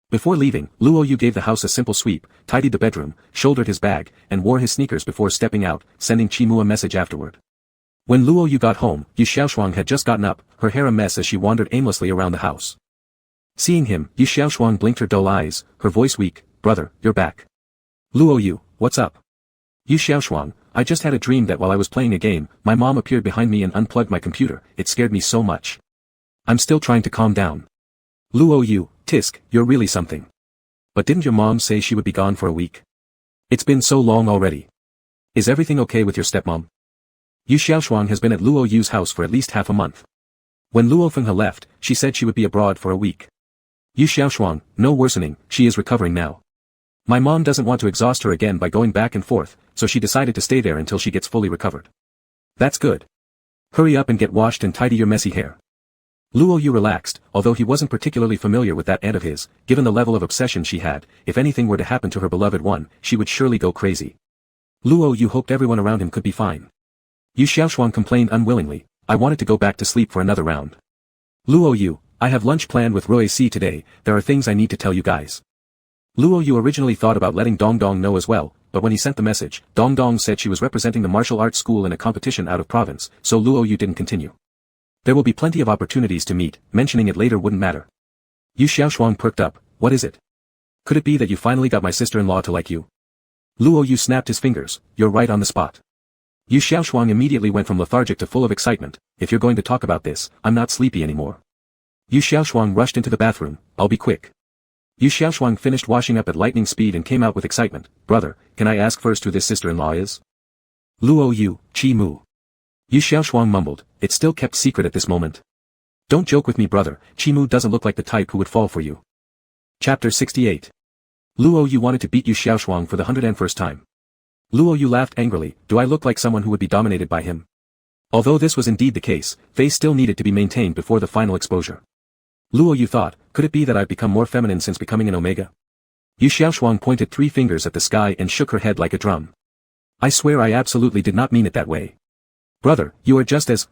Before leaving, Luo Yu gave the house a simple sweep, tidied the bedroom, shouldered his bag, and wore his sneakers before stepping out, sending Chi-Mu a message afterward. When Luo Yu got home, Yu Xiaoshuang had just gotten up, her hair a mess as she wandered aimlessly around the house. Seeing him, Yu Xiaoshuang blinked her dull eyes, her voice weak. Brother, you're back. Luo Yu, what's up? Yu Xiaoshuang, I just had a dream that while I was playing a game, my mom appeared behind me and unplugged my computer. It scared me so much. I'm still trying to calm down. Luo Yu, Tisk, you're really something. But didn't your mom say she would be gone for a week? It's been so long already. Is everything okay with your stepmom? Yu Xiaoshuang has been at Luo Yu's house for at least half a month. When Luo Fenghe left, she said she would be abroad for a week. Yu Xiaoshuang, no worsening, she is recovering now. My mom doesn't want to exhaust her again by going back and forth, so she decided to stay there until she gets fully recovered. That's good. Hurry up and get washed and tidy your messy hair. Luo Yu relaxed, although he wasn't particularly familiar with that aunt of his, given the level of obsession she had. If anything were to happen to her beloved one, she would surely go crazy. Luo Yu hoped everyone around him could be fine. Yu Xiaoshuang complained unwillingly, I wanted to go back to sleep for another round. Luo Yu, I have lunch planned with Roy C today, there are things I need to tell you guys. Luo Yu originally thought about letting Dong Dong know as well, but when he sent the message, Dong Dong said she was representing the martial arts school in a competition out of province, so Luo Yu didn't continue. There will be plenty of opportunities to meet, mentioning it later wouldn't matter. Yu Xiaoshuang perked up, what is it? Could it be that you finally got my sister-in-law to like you? Luo Yu snapped his fingers, you're right on the spot. Yu Xiaoshuang immediately went from lethargic to full of excitement, if you're going to talk about this, I'm not sleepy anymore. Yu Xiaoshuang rushed into the bathroom, I'll be quick. Yu Xiaoshuang finished washing up at lightning speed and came out with excitement, brother, can I ask first who this sister-in-law is? Luo Yu, Qi Mu. Yu Xiaoshuang mumbled, it's still kept secret at this moment. Don't joke with me brother, Qi Mu doesn't look like the type who would fall for you. Chapter 68. Luo Yu wanted to beat Yu Xiaoshuang for the 101st time. Luo Yu laughed angrily, do I look like someone who would be dominated by him? Although this was indeed the case, face still needed to be maintained before the final exposure. Luo Yu thought, could it be that I've become more feminine since becoming an omega? Yu Xiaoshuang pointed 3 fingers at the sky and shook her head like a drum. I swear I absolutely did not mean it that way. Brother, you are just as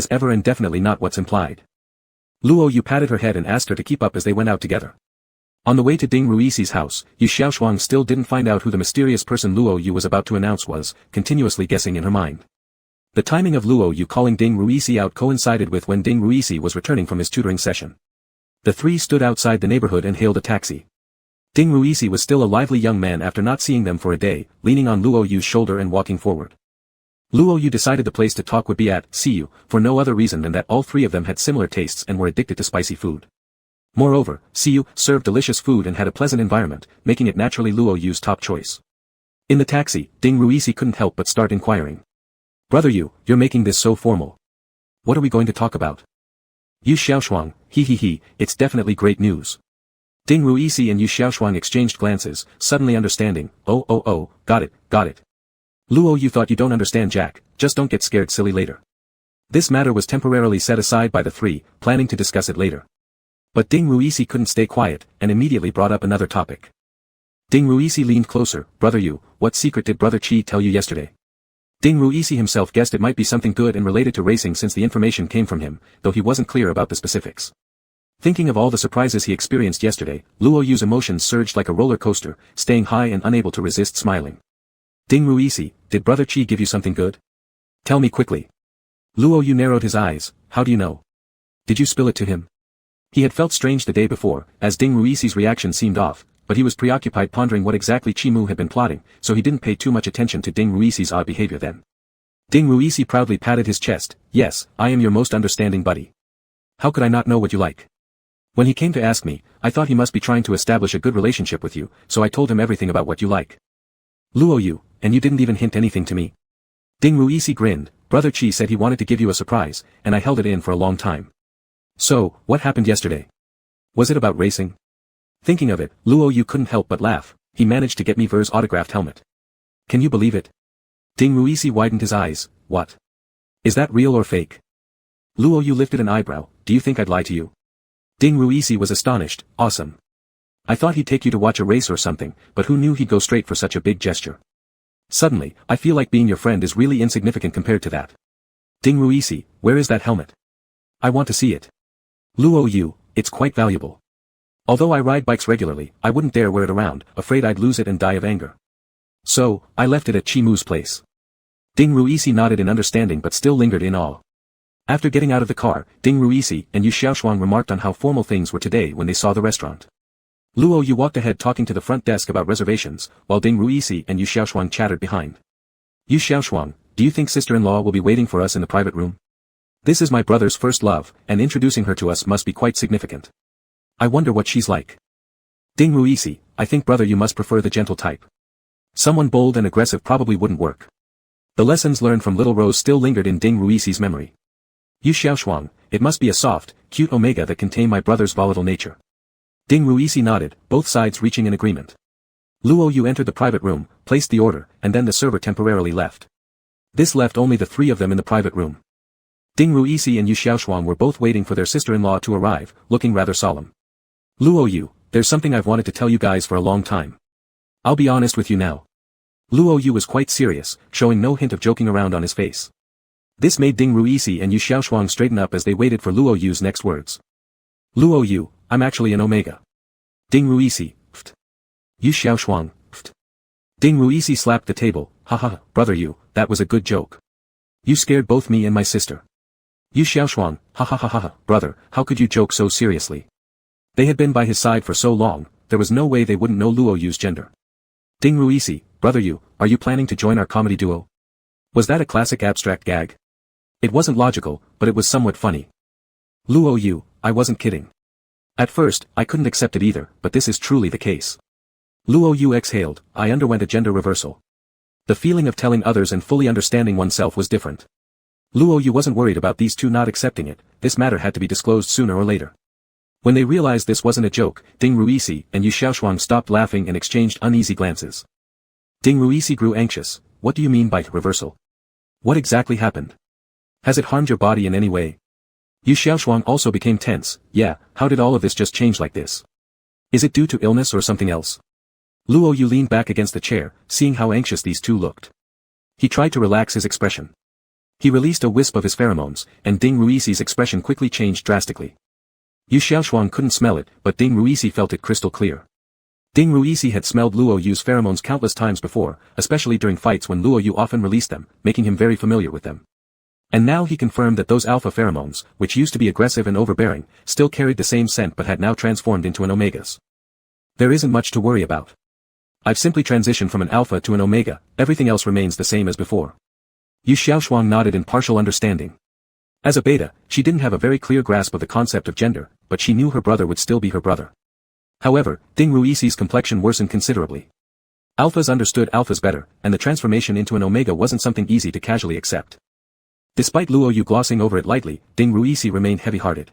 ever and definitely not what's implied. Luo Yu patted her head and asked her to keep up as they went out together. On the way to Ding Ruixi's house, Yu Xiaoshuang still didn't find out who the mysterious person Luo Yu was about to announce was, continuously guessing in her mind. The timing of Luo Yu calling Ding Ruixi out coincided with when Ding Ruixi was returning from his tutoring session. The 3 stood outside the neighborhood and hailed a taxi. Ding Ruixi was still a lively young man after not seeing them for a day, leaning on Luo Yu's shoulder and walking forward. Luo Yu decided the place to talk would be at Siyu, for no other reason than that all 3 of them had similar tastes and were addicted to spicy food. Moreover, Siyu served delicious food and had a pleasant environment, making it naturally Luo Yu's top choice. In the taxi, Ding Ruixi couldn't help but start inquiring. Brother Yu, you're making this so formal. What are we going to talk about? Yu Xiaoshuang, he, it's definitely great news. Ding Ruixi and Yu Xiaoshuang exchanged glances, suddenly understanding, oh, got it. Luo Yu thought you don't understand Jack, just don't get scared silly later. This matter was temporarily set aside by the 3, planning to discuss it later. But Ding Ruixi couldn't stay quiet, and immediately brought up another topic. Ding Ruixi leaned closer, Brother Yu, what secret did Brother Qi tell you yesterday? Ding Ruixi himself guessed it might be something good and related to racing since the information came from him, though he wasn't clear about the specifics. Thinking of all the surprises he experienced yesterday, Luo Yu's emotions surged like a roller coaster, staying high and unable to resist smiling. Ding Ruixi, did Brother Qi give you something good? Tell me quickly. Luo Yu narrowed his eyes, how do you know? Did you spill it to him? He had felt strange the day before, as Ding Ruixi's reaction seemed off, but he was preoccupied pondering what exactly Qi Mu had been plotting, so he didn't pay too much attention to Ding Ruixi's odd behavior then. Ding Ruixi proudly patted his chest, yes, I am your most understanding buddy. How could I not know what you like? When he came to ask me, I thought he must be trying to establish a good relationship with you, so I told him everything about what you like. Luo Yu, and you didn't even hint anything to me. Ding Ruixi grinned, Brother Qi said he wanted to give you a surprise, and I held it in for a long time. So, what happened yesterday? Was it about racing? Thinking of it, Luo Yu couldn't help but laugh, he managed to get me Ver's autographed helmet. Can you believe it? Ding Ruixi widened his eyes, what? Is that real or fake? Luo Yu lifted an eyebrow, do you think I'd lie to you? Ding Ruixi was astonished, awesome. I thought he'd take you to watch a race or something, but who knew he'd go straight for such a big gesture. Suddenly, I feel like being your friend is really insignificant compared to that. Ding Ruixi, where is that helmet? I want to see it. Luo Yu, it's quite valuable. Although I ride bikes regularly, I wouldn't dare wear it around, afraid I'd lose it and die of anger. So, I left it at Qi Mu's place. Ding Ruixi nodded in understanding but still lingered in awe. After getting out of the car, Ding Ruixi and Yu Xiaoshuang remarked on how formal things were today when they saw the restaurant. Luo Yu walked ahead talking to the front desk about reservations, while Ding Ruixi and Yu Xiaoshuang chattered behind. Yu Xiaoshuang, do you think sister-in-law will be waiting for us in the private room? This is my brother's first love, and introducing her to us must be quite significant. I wonder what she's like. Ding Ruixi, I think brother you must prefer the gentle type. Someone bold and aggressive probably wouldn't work. The lessons learned from Little Rose still lingered in Ding Ruisi's memory. Yu Xiaoshuang, it must be a soft, cute omega that can tame my brother's volatile nature. Ding Ruisi nodded, both sides reaching an agreement. Luo Yu entered the private room, placed the order, and then the server temporarily left. This left only the three of them in the private room. Ding Ruisi and Yu Xiaoshuang were both waiting for their sister-in-law to arrive, looking rather solemn. Luo Yu, there's something I've wanted to tell you guys for a long time. I'll be honest with you now. Luo Yu was quite serious, showing no hint of joking around on his face. This made Ding Ruisi and Yu Xiaoshuang straighten up as they waited for Luo Yu's next words. Luo Yu, I'm actually an omega. Ding Ruisi, pft. Yu Xiaoshuang, pft. Ding Ruisi slapped the table, haha, brother Yu, that was a good joke. You scared both me and my sister. Yu Xiaoshuang, ha, brother, how could you joke so seriously? They had been by his side for so long, there was no way they wouldn't know Luo Yu's gender. Ding Ruisi, brother Yu, are you planning to join our comedy duo? Was that a classic abstract gag? It wasn't logical, but it was somewhat funny. Luo Yu, I wasn't kidding. At first, I couldn't accept it either, but this is truly the case. Luo Yu exhaled, I underwent a gender reversal. The feeling of telling others and fully understanding oneself was different. Luo Yu wasn't worried about these two not accepting it, this matter had to be disclosed sooner or later. When they realized this wasn't a joke, Ding Ruisi and Yu Xiaoshuang stopped laughing and exchanged uneasy glances. Ding Ruisi grew anxious, what do you mean by reversal? What exactly happened? Has it harmed your body in any way? Yu Xiaoshuang also became tense, yeah, how did all of this just change like this? Is it due to illness or something else? Luo Yu leaned back against the chair, seeing how anxious these two looked. He tried to relax his expression. He released a wisp of his pheromones, and Ding Ruisi's expression quickly changed drastically. Yu Xiaoshuang couldn't smell it, but Ding Ruisi felt it crystal clear. Ding Ruisi had smelled Luo Yu's pheromones countless times before, especially during fights when Luo Yu often released them, making him very familiar with them. And now he confirmed that those alpha pheromones, which used to be aggressive and overbearing, still carried the same scent but had now transformed into an omega's. There isn't much to worry about. I've simply transitioned from an alpha to an omega, everything else remains the same as before. Yu Xiaoshuang nodded in partial understanding. As a beta, she didn't have a very clear grasp of the concept of gender, but she knew her brother would still be her brother. However, Ding Ruisi's complexion worsened considerably. Alphas understood alphas better, and the transformation into an omega wasn't something easy to casually accept. Despite Luo Yu glossing over it lightly, Ding Ruisi remained heavy-hearted.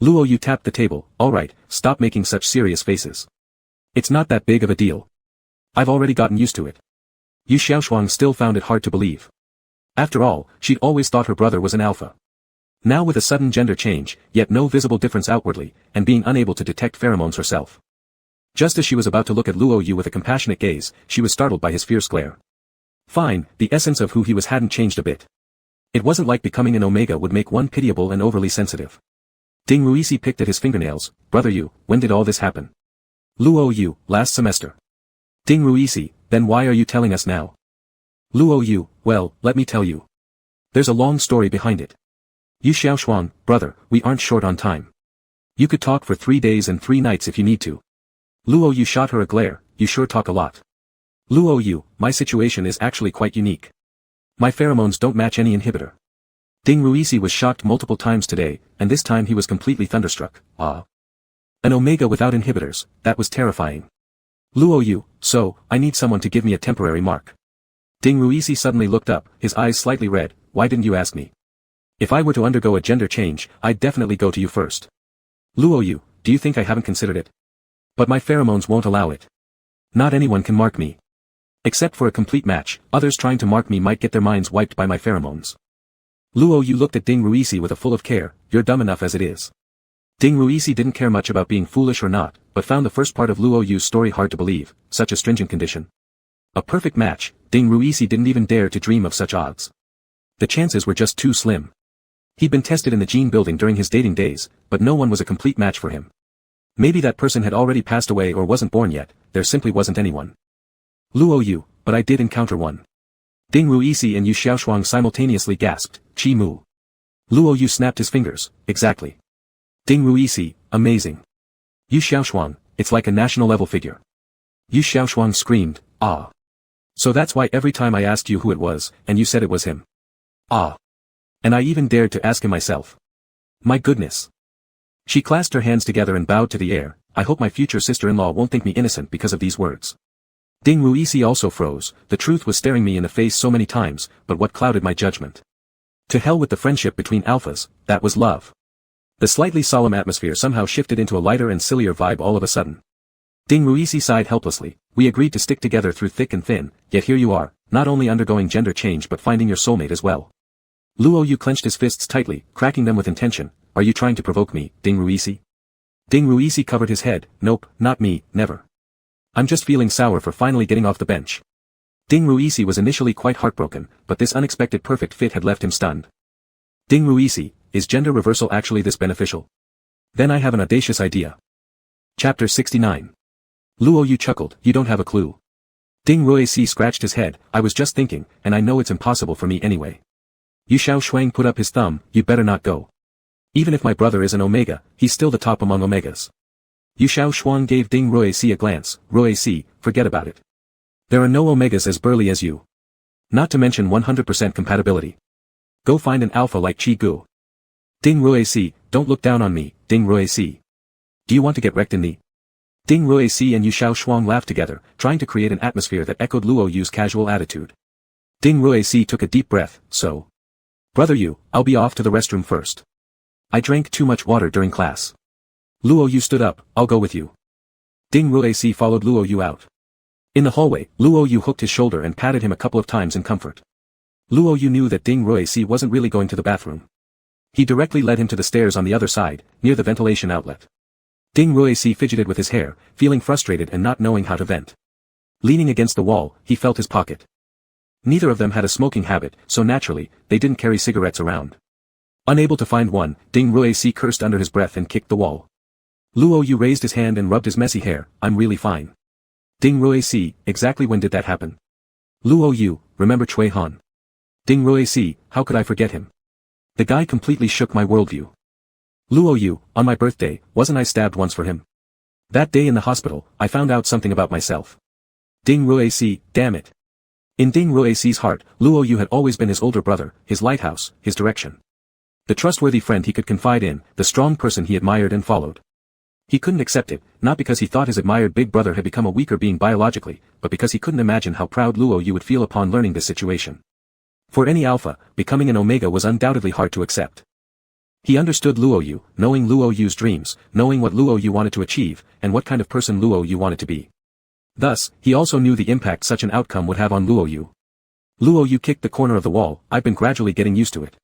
Luo Yu tapped the table, alright, stop making such serious faces. It's not that big of a deal. I've already gotten used to it. Yu Xiaoshuang still found it hard to believe. After all, she'd always thought her brother was an alpha. Now with a sudden gender change, yet no visible difference outwardly, and being unable to detect pheromones herself. Just as she was about to look at Luo Yu with a compassionate gaze, she was startled by his fierce glare. Fine, the essence of who he was hadn't changed a bit. It wasn't like becoming an omega would make one pitiable and overly sensitive. Ding Ruisi picked at his fingernails, brother Yu, when did all this happen? Luo Yu, last semester. Ding Ruisi, then why are you telling us now? Luo Yu, well, let me tell you. There's a long story behind it. Yu Xiaoshuang, brother, we aren't short on time. You could talk for 3 days and 3 nights if you need to. Luo Yu shot her a glare, you sure talk a lot. Luo Yu, my situation is actually quite unique. My pheromones don't match any inhibitor. Ding Ruisi was shocked multiple times today, and this time he was completely thunderstruck, ah. An omega without inhibitors, that was terrifying. Luo Yu, so, I need someone to give me a temporary mark. Ding Ruisi suddenly looked up, his eyes slightly red, why didn't you ask me? If I were to undergo a gender change, I'd definitely go to you first. Luo Yu, do you think I haven't considered it? But my pheromones won't allow it. Not anyone can mark me. Except for a complete match, others trying to mark me might get their minds wiped by my pheromones. Luo Yu looked at Ding Ruisi with a full of care, you're dumb enough as it is. Ding Ruisi didn't care much about being foolish or not, but found the first part of Luo Yu's story hard to believe, such a stringent condition. A perfect match, Ding Ruisi didn't even dare to dream of such odds. The chances were just too slim. He'd been tested in the gene building during his dating days, but no one was a complete match for him. Maybe that person had already passed away or wasn't born yet, there simply wasn't anyone. Luo Yu, but I did encounter one. Ding Ruisi and Yu Xiaoshuang simultaneously gasped, Chi Mu. Luo Yu snapped his fingers, exactly. Ding Ruisi, amazing. Yu Xiaoshuang, it's like a national level figure. Yu Xiaoshuang screamed, ah. So that's why every time I asked you who it was, and you said it was him. Ah. And I even dared to ask him myself. My goodness. She clasped her hands together and bowed to the air, I hope my future sister-in-law won't think me innocent because of these words. Ding Ruisi also froze. The truth was staring me in the face so many times, but what clouded my judgment? To hell with the friendship between alphas, that was love. The slightly solemn atmosphere somehow shifted into a lighter and sillier vibe all of a sudden. Ding Ruisi sighed helplessly. We agreed to stick together through thick and thin, yet here you are, not only undergoing gender change but finding your soulmate as well. Luo Yu clenched his fists tightly, cracking them with intention. Are you trying to provoke me, Ding Ruisi? Ding Ruisi covered his head. Nope, not me, never. I'm just feeling sour for finally getting off the bench. Ding Ruisi was initially quite heartbroken, but this unexpected perfect fit had left him stunned. Ding Ruisi, is gender reversal actually this beneficial? Then I have an audacious idea. Chapter 69. Luo Yu chuckled, you don't have a clue. Ding Ruisi scratched his head, I was just thinking, and I know it's impossible for me anyway. Yu Xiao Shuang put up his thumb, you better not go. Even if my brother is an omega, he's still the top among omegas. Yu Xiao Shuang gave Ding Ruisi a glance, Ruisi, forget about it. There are no omegas as burly as you. Not to mention 100% compatibility. Go find an alpha like Chi Gu. Ding Ruisi, don't look down on me, Ding Ruisi. Do you want to get wrecked in the... Ding Ruisi and Yu Xiao Shuang laughed together, trying to create an atmosphere that echoed Luo Yu's casual attitude. Ding Ruisi took a deep breath, so. Brother Yu, I'll be off to the restroom first. I drank too much water during class. Luo Yu stood up, I'll go with you. Ding Ruisi followed Luo Yu out. In the hallway, Luo Yu hooked his shoulder and patted him a couple of times in comfort. Luo Yu knew that Ding Ruisi wasn't really going to the bathroom. He directly led him to the stairs on the other side, near the ventilation outlet. Ding Ruisi fidgeted with his hair, feeling frustrated and not knowing how to vent. Leaning against the wall, he felt his pocket. Neither of them had a smoking habit, so naturally, they didn't carry cigarettes around. Unable to find one, Ding Ruisi cursed under his breath and kicked the wall. Luo Yu raised his hand and rubbed his messy hair, I'm really fine. Ding Ruisi, exactly when did that happen? Luo Yu, remember Chui Han? Ding Ruisi, how could I forget him? The guy completely shook my worldview. Luo Yu, on my birthday, wasn't I stabbed once for him? That day in the hospital, I found out something about myself. Ding Ruisi, damn it. In Ding Ruisi's heart, Luo Yu had always been his older brother, his lighthouse, his direction. The trustworthy friend he could confide in, the strong person he admired and followed. He couldn't accept it, not because he thought his admired big brother had become a weaker being biologically, but because he couldn't imagine how proud Luo Yu would feel upon learning this situation. For any alpha, becoming an omega was undoubtedly hard to accept. He understood Luo Yu, knowing Luo Yu's dreams, knowing what Luo Yu wanted to achieve, and what kind of person Luo Yu wanted to be. Thus, he also knew the impact such an outcome would have on Luo Yu. Luo Yu kicked the corner of the wall, I've been gradually getting used to it.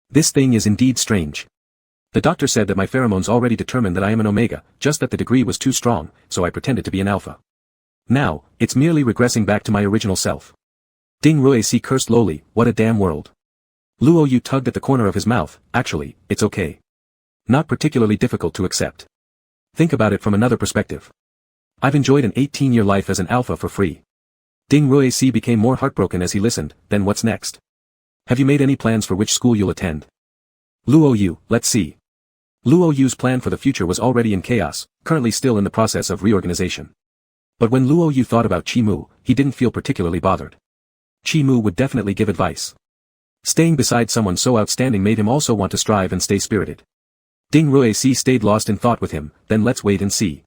This thing is indeed strange. The doctor said that my pheromones already determined that I am an omega, just that the degree was too strong, so I pretended to be an alpha. Now, it's merely regressing back to my original self. Ding Ruisi cursed lowly, what a damn world. Luo Yu tugged at the corner of his mouth, actually, it's okay. Not particularly difficult to accept. Think about it from another perspective. I've enjoyed an 18-year life as an alpha for free. Ding Ruisi became more heartbroken as he listened, then what's next? Have you made any plans for which school you'll attend? Luo Yu, let's see. Luo Yu's plan for the future was already in chaos, currently still in the process of reorganization. But when Luo Yu thought about Chi Mu, he didn't feel particularly bothered. Chi Mu would definitely give advice. Staying beside someone so outstanding made him also want to strive and stay spirited. Ding Ruisi stayed lost in thought with him, then let's wait and see.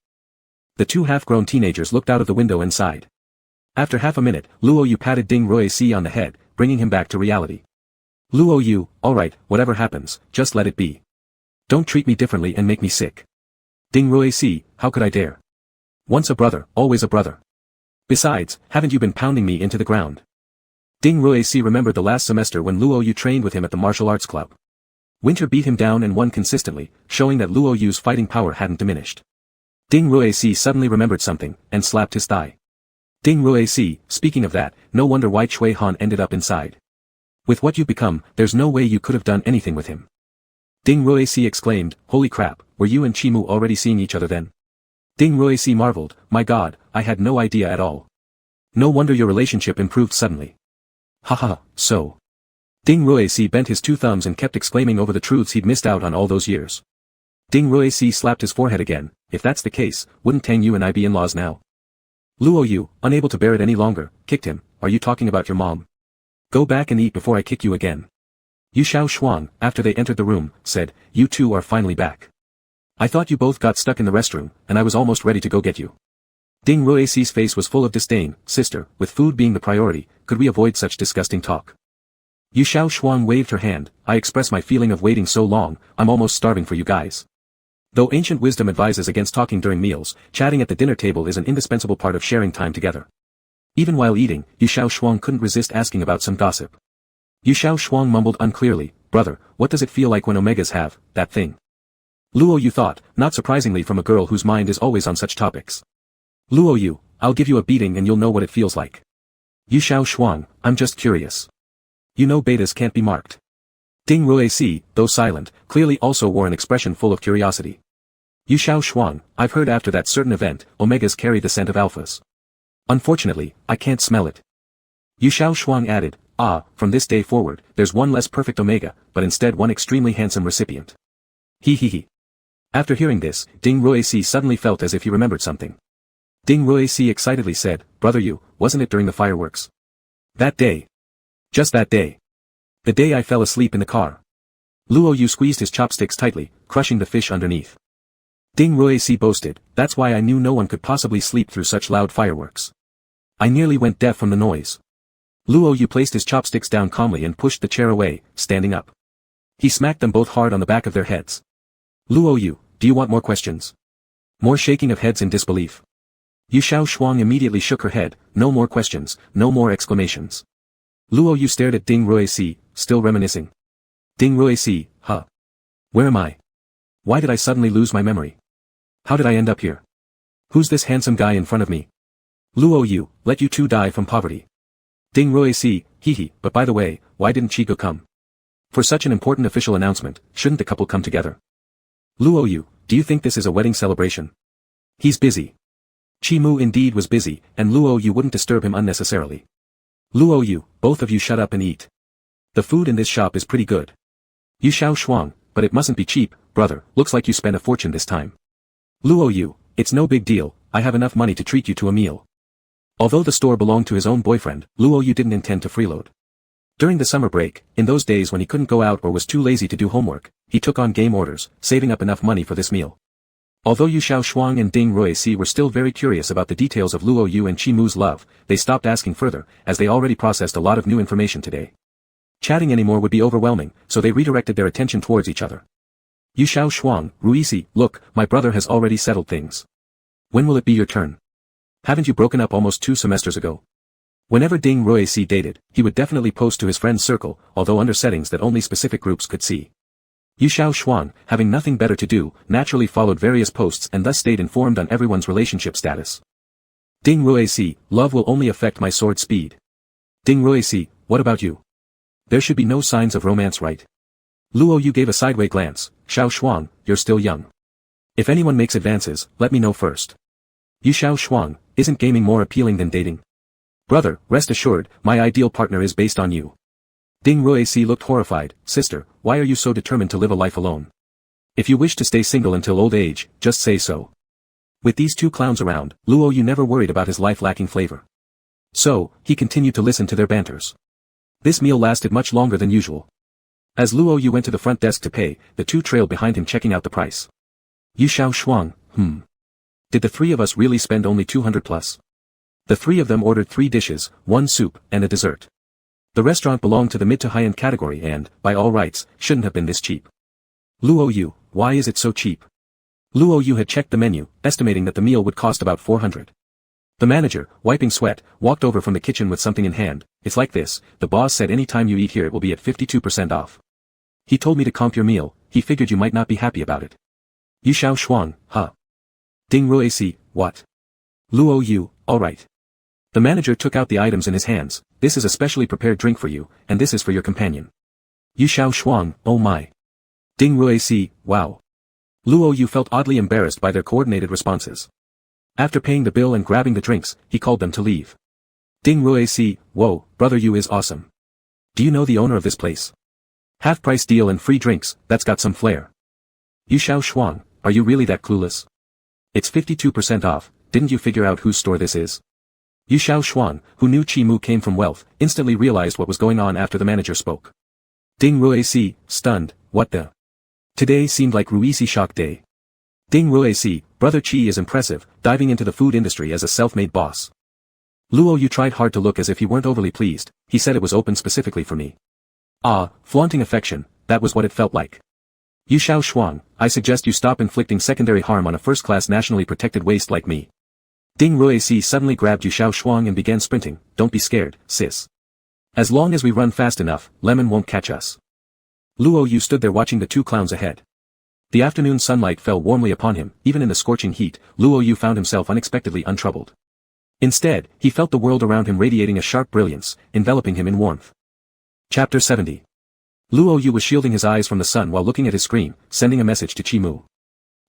The two half-grown teenagers looked out of the window and sighed. After half a minute, Luo Yu patted Ding Ruisi on the head, bringing him back to reality. Luo Yu, alright, whatever happens, just let it be. Don't treat me differently and make me sick. Ding Ruisi, how could I dare? Once a brother, always a brother. Besides, haven't you been pounding me into the ground? Ding Ruisi remembered the last semester when Luo Yu trained with him at the martial arts club. Winter beat him down and won consistently, showing that Luo Yu's fighting power hadn't diminished. Ding Ruisi suddenly remembered something, and slapped his thigh. Ding Ruisi, speaking of that, no wonder why Chui Han ended up inside. With what you've become, there's no way you could have done anything with him. Ding Ruisi exclaimed, holy crap, were you and Chi Mu already seeing each other then? Ding Ruisi marveled, my god, I had no idea at all. No wonder your relationship improved suddenly. Haha, so. Ding Ruisi bent his two thumbs and kept exclaiming over the truths he'd missed out on all those years. Ding Ruisi slapped his forehead again, if that's the case, wouldn't Tang Yu and I be in-laws now? Luo Yu, unable to bear it any longer, kicked him, are you talking about your mom? Go back and eat before I kick you again. Yu Xiao Shuang, after they entered the room, said, you two are finally back. I thought you both got stuck in the restroom, and I was almost ready to go get you. Ding Ruixi's face was full of disdain. Sister, with food being the priority, could we avoid such disgusting talk? Yu Xiao Shuang waved her hand. I express my feeling of waiting so long, I'm almost starving for you guys. Though ancient wisdom advises against talking during meals, chatting at the dinner table is an indispensable part of sharing time together. Even while eating, Yu Xiao Shuang couldn't resist asking about some gossip. Yu Xiao Shuang mumbled unclearly, brother, what does it feel like when omegas have that thing? Luo Yu thought, not surprisingly from a girl whose mind is always on such topics. Luo Yu, I'll give you a beating and you'll know what it feels like. Yu Xiao Shuang, I'm just curious. You know betas can't be marked. Ding Ruixi, though silent, clearly also wore an expression full of curiosity. Yu Xiao Shuang, I've heard after that certain event, omegas carry the scent of alphas. Unfortunately, I can't smell it. Yu Xiao Shuang added, from this day forward, there's one less perfect omega, but instead one extremely handsome recipient. He. After hearing this, Ding Ruixi suddenly felt as if he remembered something. Ding Ruixi excitedly said, brother Yu, wasn't it during the fireworks? That day. Just that day. The day I fell asleep in the car. Luo Yu squeezed his chopsticks tightly, crushing the fish underneath. Ding Ruixi boasted, that's why I knew no one could possibly sleep through such loud fireworks. I nearly went deaf from the noise. Luo Yu placed his chopsticks down calmly and pushed the chair away, standing up. He smacked them both hard on the back of their heads. Luo Yu, do you want more questions? More shaking of heads in disbelief. Yu Xiao Shuang immediately shook her head, no more questions, no more exclamations. Luo Yu stared at Ding Ruixi, still reminiscing. Ding Ruixi, huh? Where am I? Why did I suddenly lose my memory? How did I end up here? Who's this handsome guy in front of me? Luo Yu, let you two die from poverty. Ding Ruixi, hee, but by the way, why didn't Chigo come? For such an important official announcement, shouldn't the couple come together? Luo Yu, do you think this is a wedding celebration? He's busy. Chi Mu indeed was busy, and Luo Yu wouldn't disturb him unnecessarily. Luo Yu, both of you shut up and eat. The food in this shop is pretty good. Yu Xiao Shuang, but it mustn't be cheap, brother, looks like you spent a fortune this time. Luo Yu, it's no big deal, I have enough money to treat you to a meal. Although the store belonged to his own boyfriend, Luo Yu didn't intend to freeload. During the summer break, in those days when he couldn't go out or was too lazy to do homework, he took on game orders, saving up enough money for this meal. Although Yu Xiao Shuang and Ding Ruixi were still very curious about the details of Luo Yu and Chi Mu's love, they stopped asking further, as they already processed a lot of new information today. Chatting anymore would be overwhelming, so they redirected their attention towards each other. Yu Xiao Shuang, Ruixi, look, my brother has already settled things. When will it be your turn? Haven't you broken up almost 2 semesters ago? Whenever Ding Ruixi dated, he would definitely post to his friend's circle, although under settings that only specific groups could see. Yu Xiao Shuang, having nothing better to do, naturally followed various posts and thus stayed informed on everyone's relationship status. Ding Ruixi, love will only affect my sword speed. Ding Ruixi, what about you? There should be no signs of romance, right? Luo Yu gave a sideway glance. Xiao Shuang, you're still young. If anyone makes advances, let me know first. Yu Xiao Shuang, isn't gaming more appealing than dating? Brother, rest assured, my ideal partner is based on you. Ding Ruixi looked horrified. Sister, why are you so determined to live a life alone? If you wish to stay single until old age, just say so. With these two clowns around, Luo Yu never worried about his life lacking flavor. So, he continued to listen to their banters. This meal lasted much longer than usual. As Luo Yu went to the front desk to pay, the two trailed behind him checking out the price. Yu Xiao Shuang, Did the three of us really spend only 200 plus? The three of them ordered 3 dishes, 1 soup, and a dessert. The restaurant belonged to the mid to high-end category and, by all rights, shouldn't have been this cheap. Luo Yu, why is it so cheap? Luo Yu had checked the menu, estimating that the meal would cost about 400. The manager, wiping sweat, walked over from the kitchen with something in hand. It's like this, the boss said any time you eat here it will be at 52% off. He told me to comp your meal, he figured you might not be happy about it. Yu Xiao Shuang, huh? Ding Ruixi, what? Luo Yu, alright. The manager took out the items in his hands. This is a specially prepared drink for you, and this is for your companion. Yu Xiao Shuang, oh my. Ding Ruixi, wow. Luo Yu felt oddly embarrassed by their coordinated responses. After paying the bill and grabbing the drinks, he called them to leave. Ding Ruixi, whoa, brother Yu is awesome. Do you know the owner of this place? Half-price deal and free drinks, that's got some flair. Yu Xiao Shuang, are you really that clueless? It's 52% off, didn't you figure out whose store this is? Yu Xiao Shuang, who knew Chi Mu came from wealth, instantly realized what was going on after the manager spoke. Ding Ruixi, stunned, what the? Today seemed like Ruixi shock day. Ding Ruizi, Brother Chi is impressive, diving into the food industry as a self-made boss. Luo Yu tried hard to look as if he weren't overly pleased, he said it was open specifically for me. Ah, flaunting affection, that was what it felt like. Yu Xiao Shuang, I suggest you stop inflicting secondary harm on a first-class nationally protected waste like me. Ding Ruizi suddenly grabbed Yu Xiao Shuang and began sprinting, don't be scared, sis. As long as we run fast enough, Lemon won't catch us. Luo Yu stood there watching the two clowns ahead. The afternoon sunlight fell warmly upon him, even in the scorching heat, Luo Yu found himself unexpectedly untroubled. Instead, he felt the world around him radiating a sharp brilliance, enveloping him in warmth. Chapter 70. Luo Yu was shielding his eyes from the sun while looking at his screen, sending a message to Chi Mu.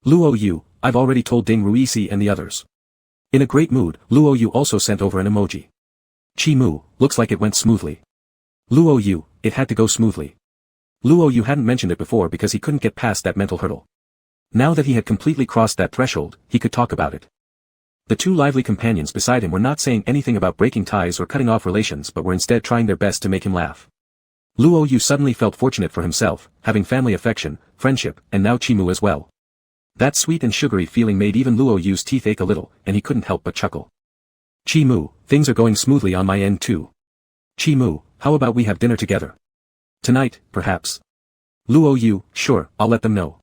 Luo Yu, I've already told Ding Ruizi and the others. In a great mood, Luo Yu also sent over an emoji. Chi Mu, looks like it went smoothly. Luo Yu, it had to go smoothly. Luo Yu hadn't mentioned it before because he couldn't get past that mental hurdle. Now that he had completely crossed that threshold, he could talk about it. The two lively companions beside him were not saying anything about breaking ties or cutting off relations but were instead trying their best to make him laugh. Luo Yu suddenly felt fortunate for himself, having family affection, friendship, and now Chi Mu as well. That sweet and sugary feeling made even Luo Yu's teeth ache a little, and he couldn't help but chuckle. Chi Mu, things are going smoothly on my end too. Chi Mu, how about we have dinner together? Tonight, perhaps. Luo Yu, sure, I'll let them know.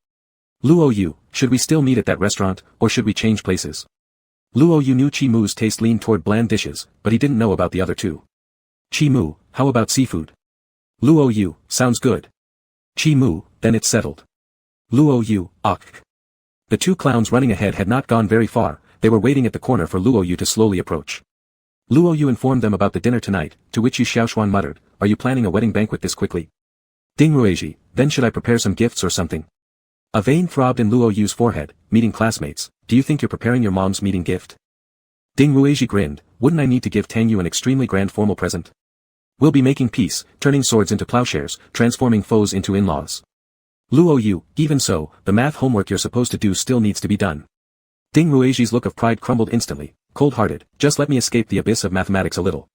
Luo Yu, should we still meet at that restaurant, or should we change places? Luo Yu knew Chi Mu's taste leaned toward bland dishes, but he didn't know about the other two. Chi Mu, how about seafood? Luo Yu, sounds good. Chi Mu, then it's settled. Luo Yu, ok. The two clowns running ahead had not gone very far, they were waiting at the corner for Luo Yu to slowly approach. Luo Yu informed them about the dinner tonight, to which Yu Xiaoshuan muttered, are you planning a wedding banquet this quickly? Ding Ruizi, then should I prepare some gifts or something? A vein throbbed in Luo Yu's forehead, meeting classmates, do you think you're preparing your mom's meeting gift? Ding Ruizi grinned, wouldn't I need to give Tang Yu an extremely grand formal present? We'll be making peace, turning swords into plowshares, transforming foes into in-laws. Luo Yu, even so, the math homework you're supposed to do still needs to be done. Ding Ruizi's look of pride crumbled instantly, cold-hearted, just let me escape the abyss of mathematics a little.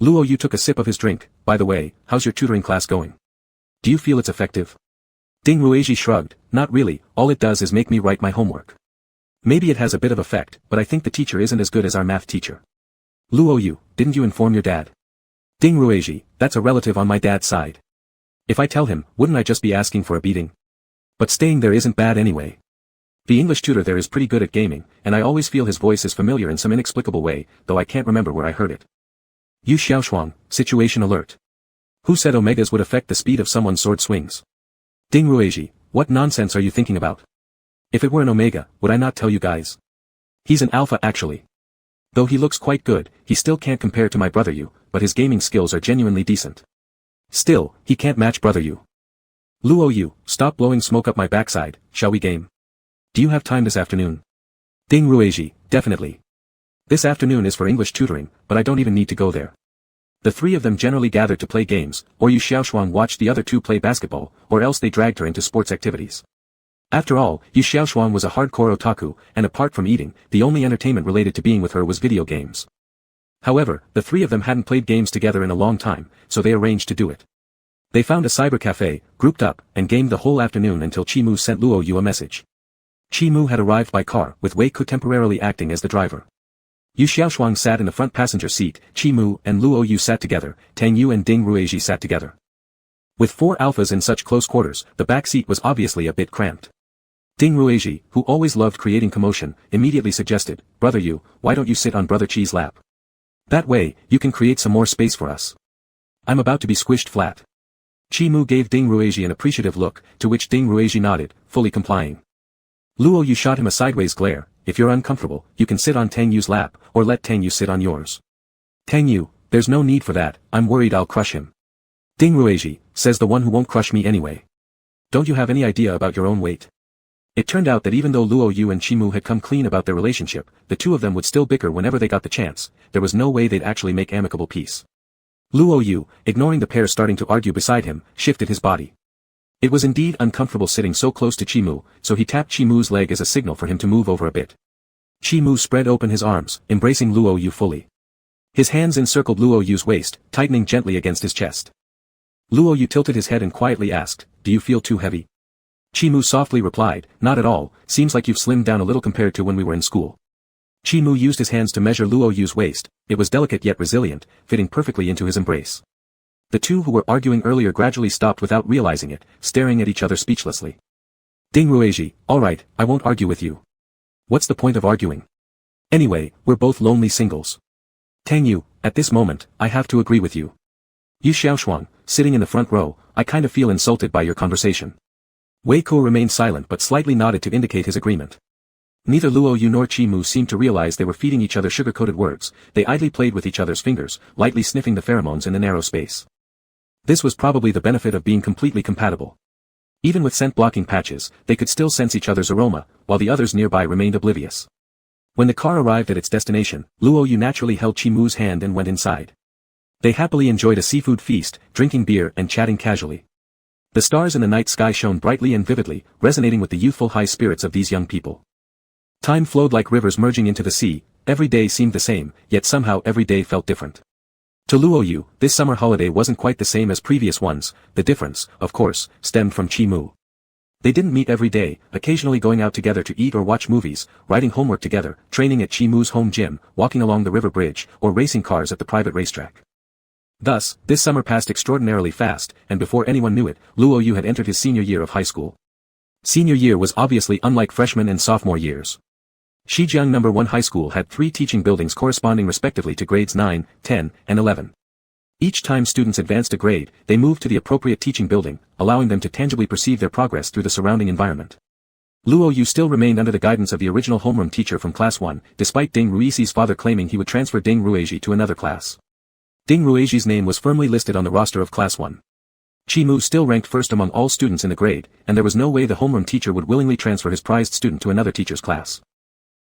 Luo Yu took a sip of his drink, by the way, how's your tutoring class going? Do you feel it's effective? Ding Ruizi shrugged, not really, all it does is make me write my homework. Maybe it has a bit of effect, but I think the teacher isn't as good as our math teacher. Luo Yu, didn't you inform your dad? Ding Ruizi, that's a relative on my dad's side. If I tell him, wouldn't I just be asking for a beating? But staying there isn't bad anyway. The English tutor there is pretty good at gaming, and I always feel his voice is familiar in some inexplicable way, though I can't remember where I heard it. Yu Xiaoshuang, situation alert. Who said omegas would affect the speed of someone's sword swings? Ding Ruizi, what nonsense are you thinking about? If it were an omega, would I not tell you guys? He's an alpha actually. Though he looks quite good, he still can't compare to my brother Yu, but his gaming skills are genuinely decent. Still, he can't match brother Yu. Luo Yu, stop blowing smoke up my backside, shall we game? Do you have time this afternoon? Ding Ruizi, definitely. This afternoon is for English tutoring, but I don't even need to go there. The three of them generally gathered to play games, or Yu Xiaoshuang watched the other two play basketball, or else they dragged her into sports activities. After all, Yu Xiaoshuang was a hardcore otaku, and apart from eating, the only entertainment related to being with her was video games. However, the three of them hadn't played games together in a long time, so they arranged to do it. They found a cyber cafe, grouped up, and gamed the whole afternoon until Chi Mu sent Luo Yu a message. Chi Mu had arrived by car, with Wei Ku temporarily acting as the driver. Yu Xiaoshuang sat in the front passenger seat, Chi Mu and Luo Yu sat together, Tang Yu and Ding Ruizi sat together. With four alphas in such close quarters, the back seat was obviously a bit cramped. Ding Ruizi, who always loved creating commotion, immediately suggested, Brother Yu, why don't you sit on Brother Chi's lap? That way, you can create some more space for us. I'm about to be squished flat. Chi Mu gave Ding Ruizi an appreciative look, to which Ding Ruizi nodded, fully complying. Luo Yu shot him a sideways glare, if you're uncomfortable, you can sit on Tang Yu's lap, or let Tang Yu sit on yours. Tang Yu, there's no need for that, I'm worried I'll crush him. Ding Ruizi, says the one who won't crush me anyway. Don't you have any idea about your own weight? It turned out that even though Luo Yu and Chi Mu had come clean about their relationship, the two of them would still bicker whenever they got the chance, there was no way they'd actually make amicable peace. Luo Yu, ignoring the pair starting to argue beside him, shifted his body. It was indeed uncomfortable sitting so close to Chi Mu, so he tapped Chi Mu's leg as a signal for him to move over a bit. Chi Mu spread open his arms, embracing Luo Yu fully. His hands encircled Luo Yu's waist, tightening gently against his chest. Luo Yu tilted his head and quietly asked, do you feel too heavy? Chimu softly replied, not at all, seems like you've slimmed down a little compared to when we were in school. Chimu used his hands to measure Luo Yu's waist, it was delicate yet resilient, fitting perfectly into his embrace. The two who were arguing earlier gradually stopped without realizing it, staring at each other speechlessly. Ding Rueji, alright, I won't argue with you. What's the point of arguing? Anyway, we're both lonely singles. Tang Yu, at this moment, I have to agree with you. Yu Xiaoshuang, sitting in the front row, I kind of feel insulted by your conversation. Wei Kuo remained silent but slightly nodded to indicate his agreement. Neither Luo Yu nor Chimu seemed to realize they were feeding each other sugar-coated words, they idly played with each other's fingers, lightly sniffing the pheromones in the narrow space. This was probably the benefit of being completely compatible. Even with scent-blocking patches, they could still sense each other's aroma, while the others nearby remained oblivious. When the car arrived at its destination, Luo Yu naturally held Chimu's hand and went inside. They happily enjoyed a seafood feast, drinking beer and chatting casually. The stars in the night sky shone brightly and vividly, resonating with the youthful high spirits of these young people. Time flowed like rivers merging into the sea, every day seemed the same, yet somehow every day felt different. To Luo Yu, this summer holiday wasn't quite the same as previous ones, the difference, of course, stemmed from Chimu. They didn't meet every day, occasionally going out together to eat or watch movies, writing homework together, training at Chimu's home gym, walking along the river bridge, or racing cars at the private racetrack. Thus, this summer passed extraordinarily fast, and before anyone knew it, Luo Yu had entered his senior year of high school. Senior year was obviously unlike freshman and sophomore years. Shijiang No. 1 High School had 3 teaching buildings corresponding respectively to grades 9, 10, and 11. Each time students advanced a grade, they moved to the appropriate teaching building, allowing them to tangibly perceive their progress through the surrounding environment. Luo Yu still remained under the guidance of the original homeroom teacher from class 1, despite Ding Ruixi's father claiming he would transfer Ding Ruixi to another class. Ding Ruixi's name was firmly listed on the roster of class 1. Chimu still ranked first among all students in the grade, and there was no way the homeroom teacher would willingly transfer his prized student to another teacher's class.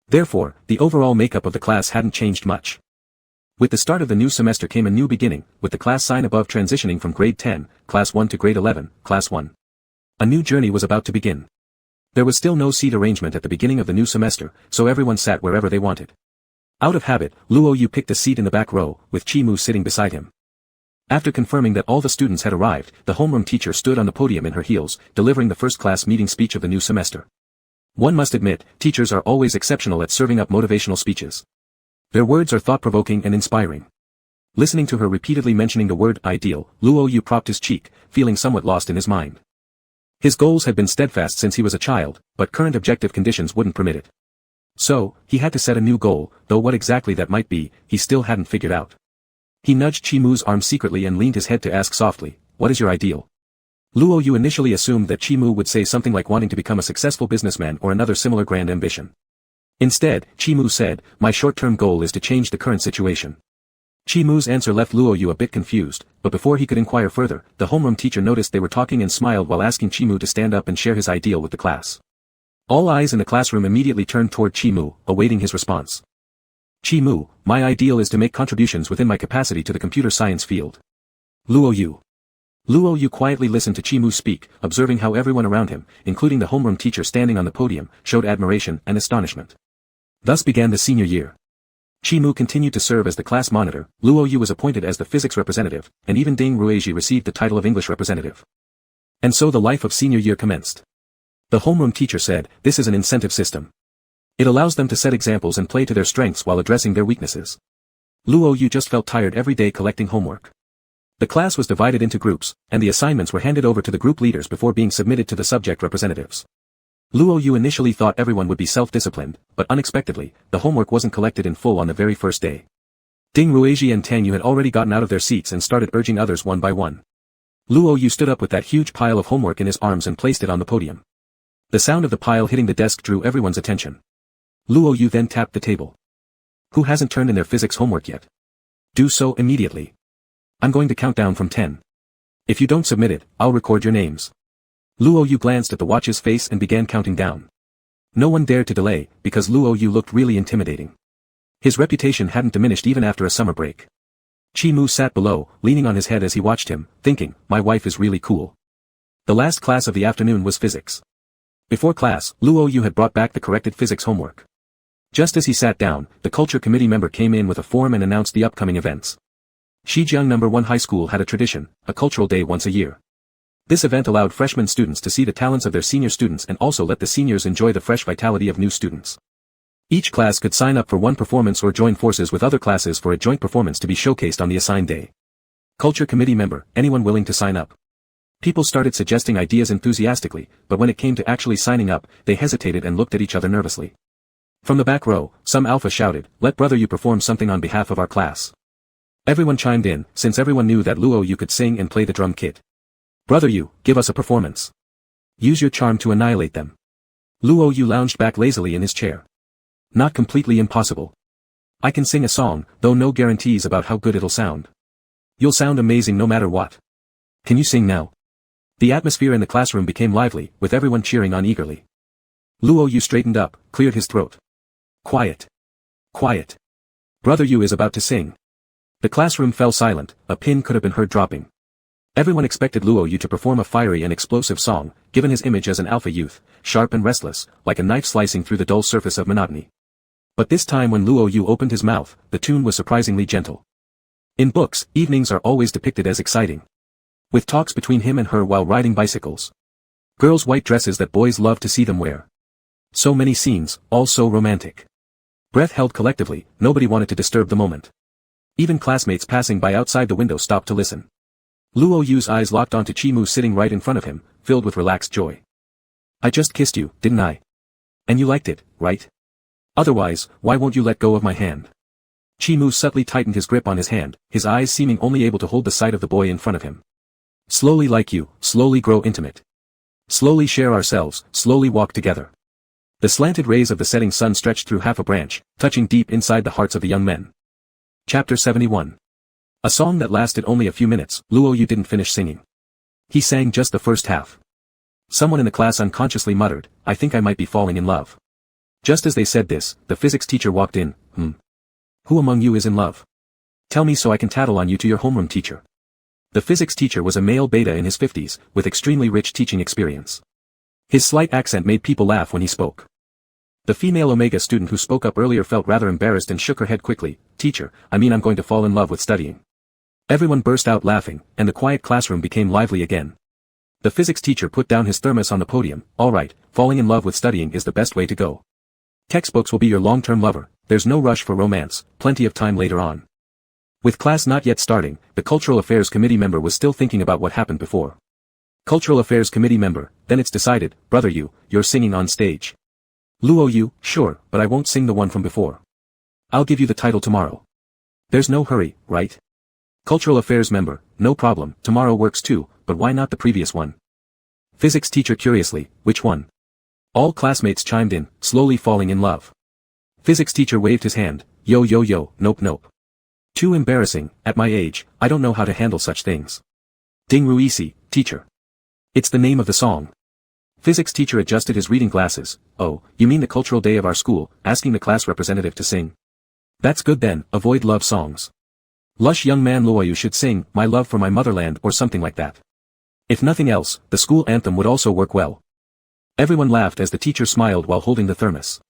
Therefore, the overall makeup of the class hadn't changed much. With the start of the new semester came a new beginning, with the class sign above transitioning from grade 10, class 1 to grade 11, class 1. A new journey was about to begin. There was still no seat arrangement at the beginning of the new semester, so everyone sat wherever they wanted. Out of habit, Luo Yu picked a seat in the back row, with Chimu sitting beside him. After confirming that all the students had arrived, the homeroom teacher stood on the podium in her heels, delivering the first class meeting speech of the new semester. One must admit, teachers are always exceptional at serving up motivational speeches. Their words are thought-provoking and inspiring. Listening to her repeatedly mentioning the word ideal, Luo Yu propped his cheek, feeling somewhat lost in his mind. His goals had been steadfast since he was a child, but current objective conditions wouldn't permit it. So, he had to set a new goal, though what exactly that might be, he still hadn't figured out. He nudged Chimu's arm secretly and leaned his head to ask softly, "What is your ideal?" Luo Yu initially assumed that Chimu would say something like wanting to become a successful businessman or another similar grand ambition. Instead, Chimu said, "My short-term goal is to change the current situation." Chimu's answer left Luo Yu a bit confused, but before he could inquire further, the homeroom teacher noticed they were talking and smiled while asking Chimu to stand up and share his ideal with the class. All eyes in the classroom immediately turned toward Chimu, awaiting his response. "Chimu, my ideal is to make contributions within my capacity to the computer science field." Luo Yu. Luo Yu quietly listened to Chimu speak, observing how everyone around him, including the homeroom teacher standing on the podium, showed admiration and astonishment. Thus began the senior year. Chimu continued to serve as the class monitor, Luo Yu was appointed as the physics representative, and even Ding Ruixi received the title of English representative. And so the life of senior year commenced. The homeroom teacher said, "This is an incentive system. It allows them to set examples and play to their strengths while addressing their weaknesses." Luo Yu just felt tired every day collecting homework. The class was divided into groups, and the assignments were handed over to the group leaders before being submitted to the subject representatives. Luo Yu initially thought everyone would be self-disciplined, but unexpectedly, the homework wasn't collected in full on the very first day. Ding Ruixi and Tang Yu had already gotten out of their seats and started urging others one by one. Luo Yu stood up with that huge pile of homework in his arms and placed it on the podium. The sound of the pile hitting the desk drew everyone's attention. Luo Yu then tapped the table. "Who hasn't turned in their physics homework yet? Do so immediately. I'm going to count down from 10. If you don't submit it, I'll record your names." Luo Yu glanced at the watch's face and began counting down. No one dared to delay, because Luo Yu looked really intimidating. His reputation hadn't diminished even after a summer break. Chimu sat below, leaning on his head as he watched him, thinking, "My wife is really cool." The last class of the afternoon was physics. Before class, Luo Yu had brought back the corrected physics homework. Just as he sat down, the culture committee member came in with a form and announced the upcoming events. Shijiang No. 1 High School had a tradition, a cultural day once a year. This event allowed freshman students to see the talents of their senior students and also let the seniors enjoy the fresh vitality of new students. Each class could sign up for one performance or join forces with other classes for a joint performance to be showcased on the assigned day. Culture committee member, anyone willing to sign up? People started suggesting ideas enthusiastically, but when it came to actually signing up, they hesitated and looked at each other nervously. From the back row, some alpha shouted, "Let brother you perform something on behalf of our class." Everyone chimed in, since everyone knew that Luo you could sing and play the drum kit. "Brother you, give us a performance. Use your charm to annihilate them." Luo you lounged back lazily in his chair. "Not completely impossible. I can sing a song, though no guarantees about how good it'll sound." "You'll sound amazing no matter what. Can you sing now?" The atmosphere in the classroom became lively, with everyone cheering on eagerly. Luo you straightened up, cleared his throat. "Quiet. Quiet. Brother you is about to sing." The classroom fell silent, a pin could have been heard dropping. Everyone expected Luo you to perform a fiery and explosive song, given his image as an alpha youth, sharp and restless, like a knife slicing through the dull surface of monotony. But this time when Luo you opened his mouth, the tune was surprisingly gentle. In books, evenings are always depicted as exciting, with talks between him and her while riding bicycles. Girls' white dresses that boys love to see them wear. So many scenes, all so romantic. Breath held collectively, nobody wanted to disturb the moment. Even classmates passing by outside the window stopped to listen. Luo Yu's eyes locked onto Chi-Mu sitting right in front of him, filled with relaxed joy. "I just kissed you, didn't I? And you liked it, right? Otherwise, why won't you let go of my hand?" Chi-Mu subtly tightened his grip on his hand, his eyes seeming only able to hold the sight of the boy in front of him. "Slowly like you, slowly grow intimate. Slowly share ourselves, slowly walk together." The slanted rays of the setting sun stretched through half a branch, touching deep inside the hearts of the young men. Chapter 71. A song that lasted only a few minutes. Luo Yu didn't finish singing. He sang just the first half. Someone in the class unconsciously muttered, "I think I might be falling in love." Just as they said this, the physics teacher walked in. Who among you is in love? Tell me so I can tattle on you to your homeroom teacher." The physics teacher was a male beta in his 50s, with extremely rich teaching experience. His slight accent made people laugh when he spoke. The female Omega student who spoke up earlier felt rather embarrassed and shook her head quickly. "Teacher, I mean I'm going to fall in love with studying." Everyone burst out laughing, and the quiet classroom became lively again. The physics teacher put down his thermos on the podium. "All right, falling in love with studying is the best way to go. Textbooks will be your long-term lover, there's no rush for romance, plenty of time later on." With class not yet starting, the Cultural Affairs Committee member was still thinking about what happened before. Cultural Affairs Committee member, "Then it's decided, brother you're singing on stage." Luo Yu, "Sure, but I won't sing the one from before. I'll give you the title tomorrow." "There's no hurry, right?" Cultural Affairs member, "No problem, tomorrow works too, but why not the previous one?" Physics teacher curiously, "Which one?" All classmates chimed in, "Slowly falling in love." Physics teacher waved his hand, "Yo, nope. Too embarrassing, at my age, I don't know how to handle such things." Ding Ruisi, teacher. "It's the name of the song." Physics teacher adjusted his reading glasses. "Oh, you mean the cultural day of our school, asking the class representative to sing? That's good then, avoid love songs. Lush young man Luoyu should sing, 'My Love for My Motherland' or something like that. If nothing else, the school anthem would also work well." Everyone laughed as the teacher smiled while holding the thermos.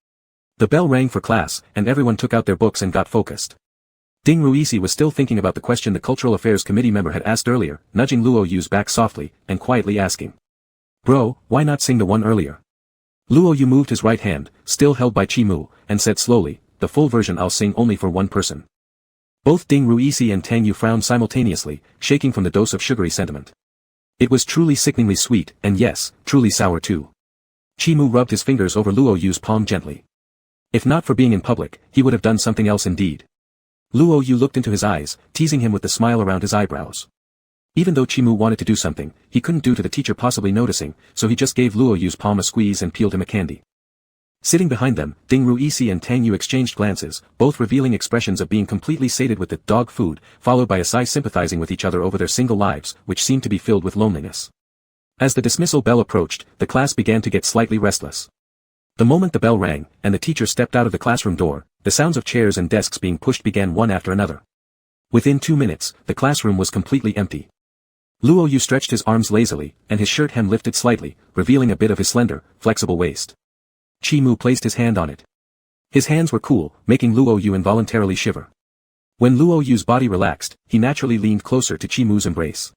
The bell rang for class, and everyone took out their books and got focused. Ding Ruisi was still thinking about the question the Cultural Affairs Committee member had asked earlier, nudging Luo Yu's back softly, and quietly asking, "Bro, why not sing the one earlier?" Luo Yu moved his right hand, still held by Chi-Mu, and said slowly, "The full version I'll sing only for one person." Both Ding Ruisi and Tang Yu frowned simultaneously, shaking from the dose of sugary sentiment. It was truly sickeningly sweet, and yes, truly sour too. Chi-Mu rubbed his fingers over Luo Yu's palm gently. If not for being in public, he would have done something else indeed. Luo Yu looked into his eyes, teasing him with the smile around his eyebrows. Even though Chi-Mu wanted to do something, he couldn't due to the teacher possibly noticing, so he just gave Luo Yu's palm a squeeze and peeled him a candy. Sitting behind them, Ding Ruisi and Tang Yu exchanged glances, both revealing expressions of being completely sated with the dog food, followed by a sigh sympathizing with each other over their single lives, which seemed to be filled with loneliness. As the dismissal bell approached, the class began to get slightly restless. The moment the bell rang, and the teacher stepped out of the classroom door, the sounds of chairs and desks being pushed began one after another. Within 2 minutes, the classroom was completely empty. Luo Yu stretched his arms lazily, and his shirt hem lifted slightly, revealing a bit of his slender, flexible waist. Chi-Mu placed his hand on it. His hands were cool, making Luo Yu involuntarily shiver. When Luo Yu's body relaxed, he naturally leaned closer to Chi-Mu's embrace.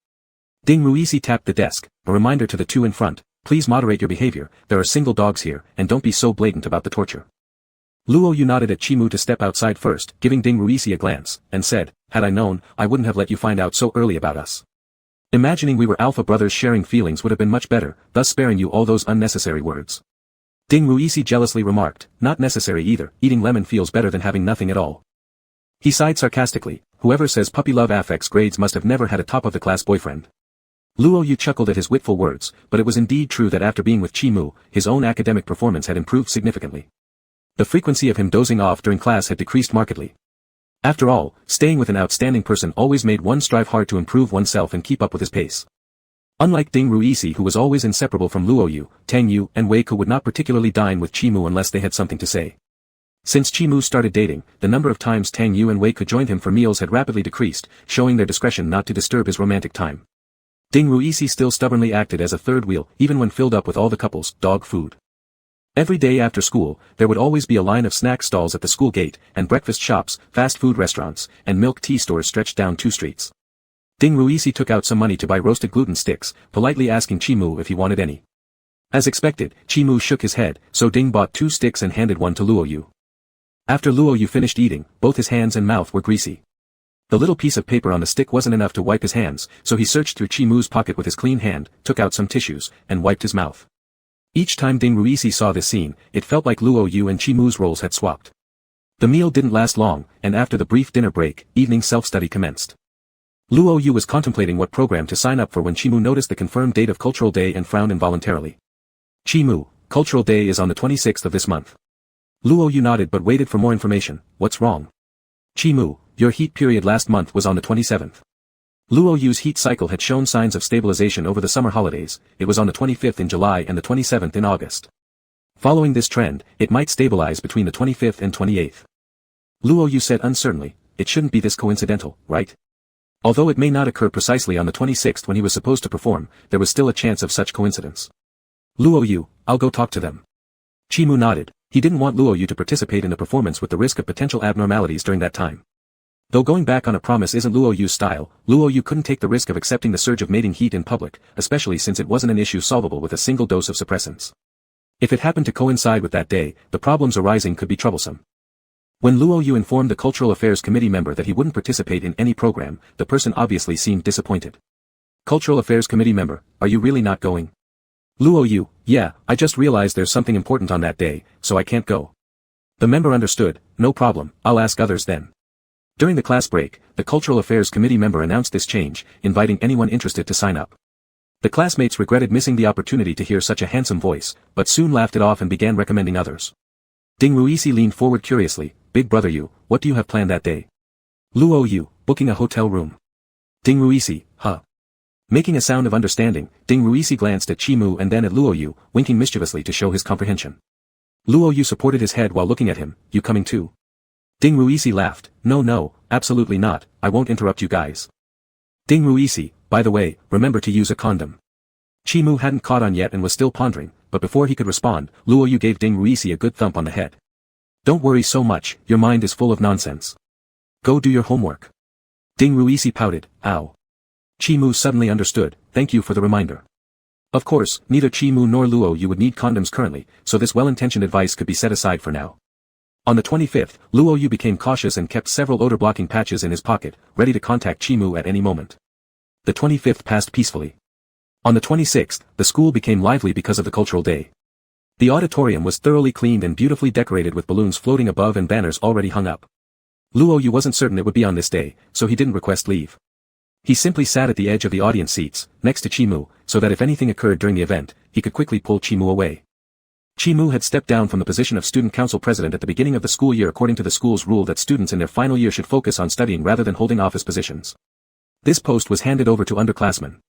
Ding Ruisi tapped the desk, a reminder to the two in front, please moderate your behavior, there are single dogs here, and don't be so blatant about the torture. Luo Yu nodded at Chimu to step outside first, giving Ding Ruisi a glance, and said, had I known, I wouldn't have let you find out so early about us. Imagining we were alpha brothers sharing feelings would have been much better, thus sparing you all those unnecessary words. Ding Ruisi jealously remarked, not necessary either, eating lemon feels better than having nothing at all. He sighed sarcastically, whoever says puppy love affects grades must have never had a top-of-the-class boyfriend. Luo Yu chuckled at his witful words, but it was indeed true that after being with Chimu, his own academic performance had improved significantly. The frequency of him dozing off during class had decreased markedly. After all, staying with an outstanding person always made one strive hard to improve oneself and keep up with his pace. Unlike Ding Ruisi who was always inseparable from Luo Yu, Tang Yu and Wei Ke would not particularly dine with Chimu unless they had something to say. Since Chimu started dating, the number of times Tang Yu and Wei Ke joined him for meals had rapidly decreased, showing their discretion not to disturb his romantic time. Ding Ruisi still stubbornly acted as a third wheel, even when filled up with all the couple's dog food. Every day after school, there would always be a line of snack stalls at the school gate, and breakfast shops, fast food restaurants, and milk tea stores stretched down 2 streets. Ding Ruisi took out some money to buy roasted gluten sticks, politely asking Chimu if he wanted any. As expected, Chimu shook his head, so Ding bought 2 sticks and handed one to Luo Yu. After Luo Yu finished eating, both his hands and mouth were greasy. The little piece of paper on the stick wasn't enough to wipe his hands, so he searched through Chimu's pocket with his clean hand, took out some tissues, and wiped his mouth. Each time Ding Ruisi saw this scene, it felt like Luo Yu and Chimu's roles had swapped. The meal didn't last long, and after the brief dinner break, evening self-study commenced. Luo Yu was contemplating what program to sign up for when Chimu noticed the confirmed date of Cultural Day and frowned involuntarily. Chimu, Cultural Day is on the 26th of this month. Luo Yu nodded but waited for more information. What's wrong? Chimu, your heat period last month was on the 27th. Luo Yu's heat cycle had shown signs of stabilization over the summer holidays, it was on the 25th in July and the 27th in August. Following this trend, it might stabilize between the 25th and 28th. Luo Yu said uncertainly, it shouldn't be this coincidental, right? Although it may not occur precisely on the 26th when he was supposed to perform, there was still a chance of such coincidence. Luo Yu, I'll go talk to them. Chimu nodded, he didn't want Luo Yu to participate in the performance with the risk of potential abnormalities during that time. Though going back on a promise isn't Luo Yu's style, Luo Yu couldn't take the risk of accepting the surge of mating heat in public, especially since it wasn't an issue solvable with a single dose of suppressants. If it happened to coincide with that day, the problems arising could be troublesome. When Luo Yu informed the Cultural Affairs Committee member that he wouldn't participate in any program, the person obviously seemed disappointed. Cultural Affairs Committee member, are you really not going? Luo Yu, yeah, I just realized there's something important on that day, so I can't go. The member understood, no problem, I'll ask others then. During the class break, the Cultural Affairs Committee member announced this change, inviting anyone interested to sign up. The classmates regretted missing the opportunity to hear such a handsome voice, but soon laughed it off and began recommending others. Ding Ruisi leaned forward curiously, Big brother Yu, what do you have planned that day? Luo Yu, booking a hotel room. Ding Ruisi, huh? Making a sound of understanding, Ding Ruisi glanced at Chimu and then at Luo Yu, winking mischievously to show his comprehension. Luo Yu supported his head while looking at him, you coming too? Ding Ruisi laughed, no, absolutely not, I won't interrupt you guys. Ding Ruisi, by the way, remember to use a condom. Chimu hadn't caught on yet and was still pondering, but before he could respond, Luo Yu gave Ding Ruisi a good thump on the head. Don't worry so much, your mind is full of nonsense. Go do your homework. Ding Ruisi pouted, ow. Chimu suddenly understood, thank you for the reminder. Of course, neither Chimu nor Luo Yu would need condoms currently, so this well-intentioned advice could be set aside for now. On the 25th, Luo Yu became cautious and kept several odor-blocking patches in his pocket, ready to contact Chimu at any moment. The 25th passed peacefully. On the 26th, the school became lively because of the cultural day. The auditorium was thoroughly cleaned and beautifully decorated with balloons floating above and banners already hung up. Luo Yu wasn't certain it would be on this day, so he didn't request leave. He simply sat at the edge of the audience seats, next to Chimu, so that if anything occurred during the event, he could quickly pull Chimu away. Chimu had stepped down from the position of student council president at the beginning of the school year according to the school's rule that students in their final year should focus on studying rather than holding office positions. This post was handed over to underclassmen.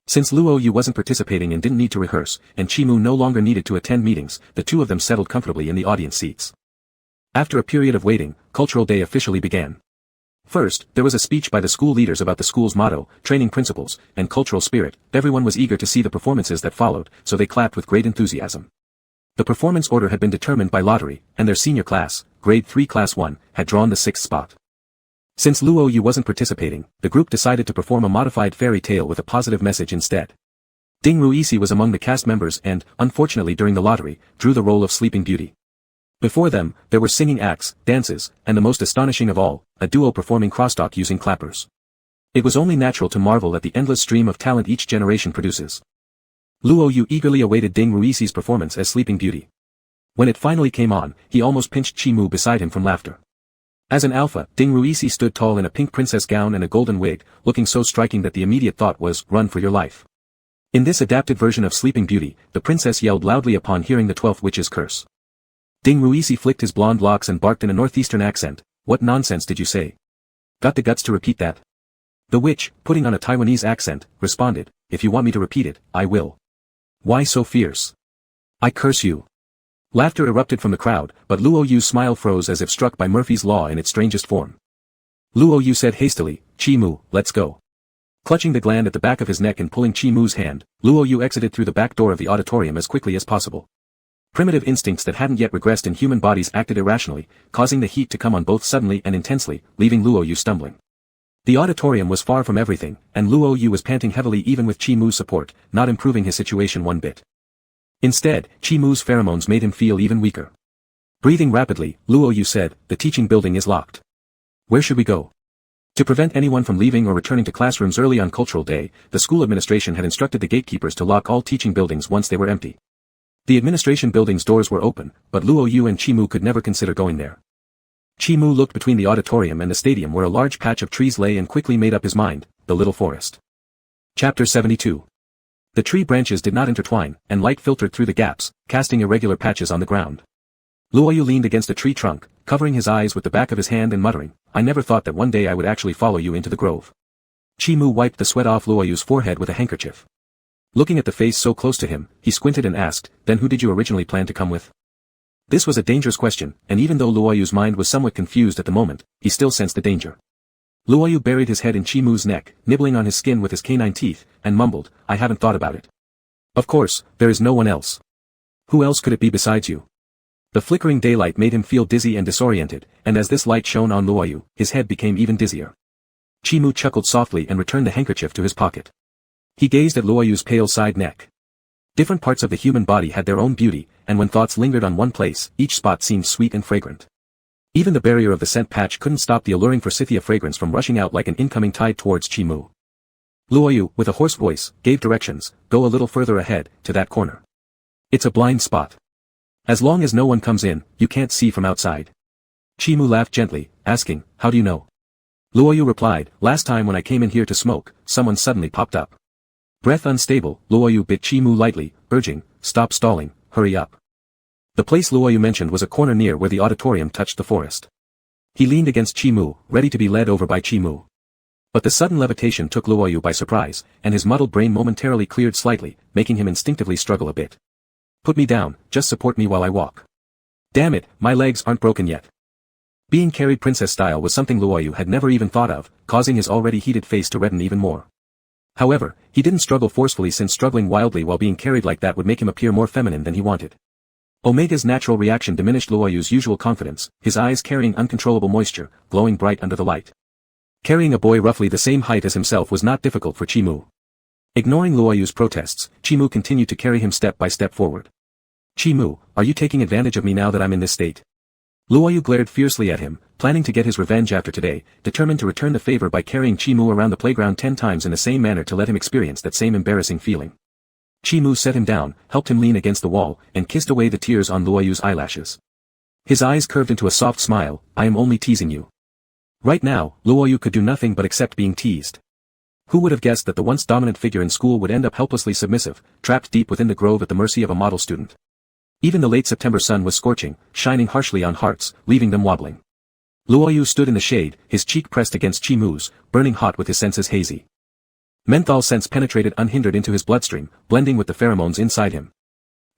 Since Luo Yu wasn't participating and didn't need to rehearse, and Chimu no longer needed to attend meetings, the two of them settled comfortably in the audience seats. After a period of waiting, Cultural Day officially began. First, there was a speech by the school leaders about the school's motto, training principles, and cultural spirit. Everyone was eager to see the performances that followed, so they clapped with great enthusiasm. The performance order had been determined by lottery, and their senior class, grade 3 class 1, had drawn the 6th spot. Since Luo Yu wasn't participating, the group decided to perform a modified fairy tale with a positive message instead. Ding Ruisi was among the cast members and, unfortunately during the lottery, drew the role of Sleeping Beauty. Before them, there were singing acts, dances, and the most astonishing of all, a duo performing crosstalk using clappers. It was only natural to marvel at the endless stream of talent each generation produces. Luo Yu eagerly awaited Ding Ruisi's performance as Sleeping Beauty. When it finally came on, he almost pinched Chi-Mu beside him from laughter. As an alpha, Ding Ruisi stood tall in a pink princess gown and a golden wig, looking so striking that the immediate thought was, run for your life. In this adapted version of Sleeping Beauty, the princess yelled loudly upon hearing the 12th witch's curse. Ding Ruisi flicked his blonde locks and barked in a northeastern accent, what nonsense did you say? Got the guts to repeat that? The witch, putting on a Taiwanese accent, responded, if you want me to repeat it, I will. Why so fierce? I curse you. Laughter erupted from the crowd, but Luo Yu's smile froze as if struck by Murphy's Law in its strangest form. Luo Yu said hastily, Chi-Mu, let's go. Clutching the gland at the back of his neck and pulling Chi-Mu's hand, Luo Yu exited through the back door of the auditorium as quickly as possible. Primitive instincts that hadn't yet regressed in human bodies acted irrationally, causing the heat to come on both suddenly and intensely, leaving Luo Yu stumbling. The auditorium was far from everything, and Luo Yu was panting heavily even with Chi-Mu's support, not improving his situation one bit. Instead, Chi-Mu's pheromones made him feel even weaker. Breathing rapidly, Luo Yu said, the teaching building is locked. Where should we go? To prevent anyone from leaving or returning to classrooms early on Cultural Day, the school administration had instructed the gatekeepers to lock all teaching buildings once they were empty. The administration building's doors were open, but Luo Yu and Chi-Mu could never consider going there. Chi-Mu looked between the auditorium and the stadium where a large patch of trees lay and quickly made up his mind, the little forest. Chapter 72. The tree branches did not intertwine, and light filtered through the gaps, casting irregular patches on the ground. Luo Yu leaned against a tree trunk, covering his eyes with the back of his hand and muttering, I never thought that one day I would actually follow you into the grove. Chi-Mu wiped the sweat off Luo Yu's forehead with a handkerchief. Looking at the face so close to him, he squinted and asked, then who did you originally plan to come with? This was a dangerous question, and even though Luo Yu's mind was somewhat confused at the moment, he still sensed the danger. Luo Yu buried his head in Chi-Mu's neck, nibbling on his skin with his canine teeth, and mumbled, I haven't thought about it. Of course, there is no one else. Who else could it be besides you? The flickering daylight made him feel dizzy and disoriented, and as this light shone on Luo Yu, his head became even dizzier. Chi-Mu chuckled softly and returned the handkerchief to his pocket. He gazed at Luo Yu's pale side neck. Different parts of the human body had their own beauty, and when thoughts lingered on one place, each spot seemed sweet and fragrant. Even the barrier of the scent patch couldn't stop the alluring forsythia fragrance from rushing out like an incoming tide towards Chi-Mu. Luo Yu, with a hoarse voice, gave directions, go a little further ahead, to that corner. It's a blind spot. As long as no one comes in, you can't see from outside. Chi-Mu laughed gently, asking, how do you know? Luo Yu replied, last time when I came in here to smoke, someone suddenly popped up. Breath unstable, Luo Yu bit Chi-Mu lightly, urging, stop stalling, hurry up. The place Luo Yu mentioned was a corner near where the auditorium touched the forest. He leaned against Chi-Mu, ready to be led over by Chi-Mu. But the sudden levitation took Luo Yu by surprise, and his muddled brain momentarily cleared slightly, making him instinctively struggle a bit. Put me down, just support me while I walk. Damn it, my legs aren't broken yet. Being carried princess style was something Luo Yu had never even thought of, causing his already heated face to redden even more. However, he didn't struggle forcefully since struggling wildly while being carried like that would make him appear more feminine than he wanted. Omega's natural reaction diminished Luo Yu's usual confidence, his eyes carrying uncontrollable moisture, glowing bright under the light. Carrying a boy roughly the same height as himself was not difficult for Chi-Mu. Ignoring Luo Yu's protests, Chi-Mu continued to carry him step by step forward. Chi-Mu, are you taking advantage of me now that I'm in this state? Luo Yu glared fiercely at him, planning to get his revenge after today, determined to return the favor by carrying Chi-Mu around the playground 10 times in the same manner to let him experience that same embarrassing feeling. Chi-Mu set him down, helped him lean against the wall, and kissed away the tears on Luo Yu's eyelashes. His eyes curved into a soft smile, I am only teasing you. Right now, Luo Yu could do nothing but accept being teased. Who would have guessed that the once dominant figure in school would end up helplessly submissive, trapped deep within the grove at the mercy of a model student? Even the late September sun was scorching, shining harshly on hearts, leaving them wobbling. Luo Yu stood in the shade, his cheek pressed against Chi-Mu's, burning hot with his senses hazy. Menthol scents penetrated unhindered into his bloodstream, blending with the pheromones inside him.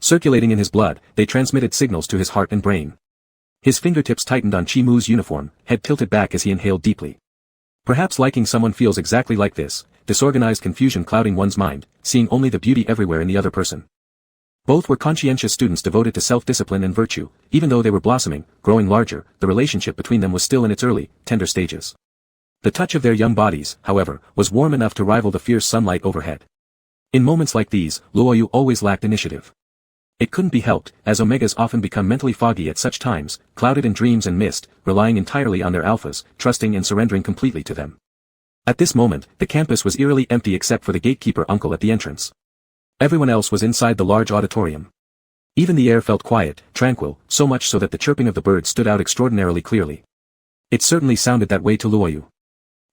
Circulating in his blood, they transmitted signals to his heart and brain. His fingertips tightened on Chi-Mu's uniform, head tilted back as he inhaled deeply. Perhaps liking someone feels exactly like this, disorganized confusion clouding one's mind, seeing only the beauty everywhere in the other person. Both were conscientious students devoted to self-discipline and virtue, even though they were blossoming, growing larger, the relationship between them was still in its early, tender stages. The touch of their young bodies, however, was warm enough to rival the fierce sunlight overhead. In moments like these, Luoyu always lacked initiative. It couldn't be helped, as omegas often become mentally foggy at such times, clouded in dreams and mist, relying entirely on their alphas, trusting and surrendering completely to them. At this moment, the campus was eerily empty except for the gatekeeper uncle at the entrance. Everyone else was inside the large auditorium. Even the air felt quiet, tranquil, so much so that the chirping of the birds stood out extraordinarily clearly. It certainly sounded that way to Luoyu.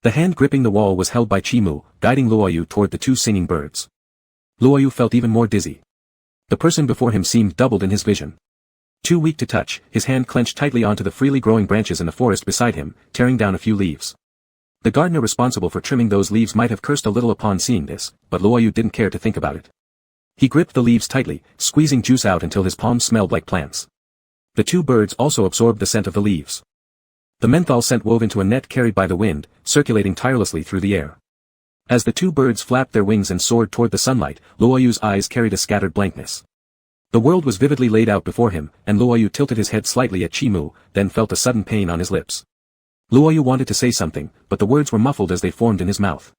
The hand gripping the wall was held by Chimu, guiding Luoyu toward the two singing birds. Luoyu felt even more dizzy. The person before him seemed doubled in his vision. Too weak to touch, his hand clenched tightly onto the freely growing branches in the forest beside him, tearing down a few leaves. The gardener responsible for trimming those leaves might have cursed a little upon seeing this, but Luoyu didn't care to think about it. He gripped the leaves tightly, squeezing juice out until his palms smelled like plants. The two birds also absorbed the scent of the leaves. The menthol scent wove into a net carried by the wind, circulating tirelessly through the air. As the two birds flapped their wings and soared toward the sunlight, Luoyu's eyes carried a scattered blankness. The world was vividly laid out before him, and Luoyu tilted his head slightly at Chimu, then felt a sudden pain on his lips. Luoyu wanted to say something, but the words were muffled as they formed in his mouth.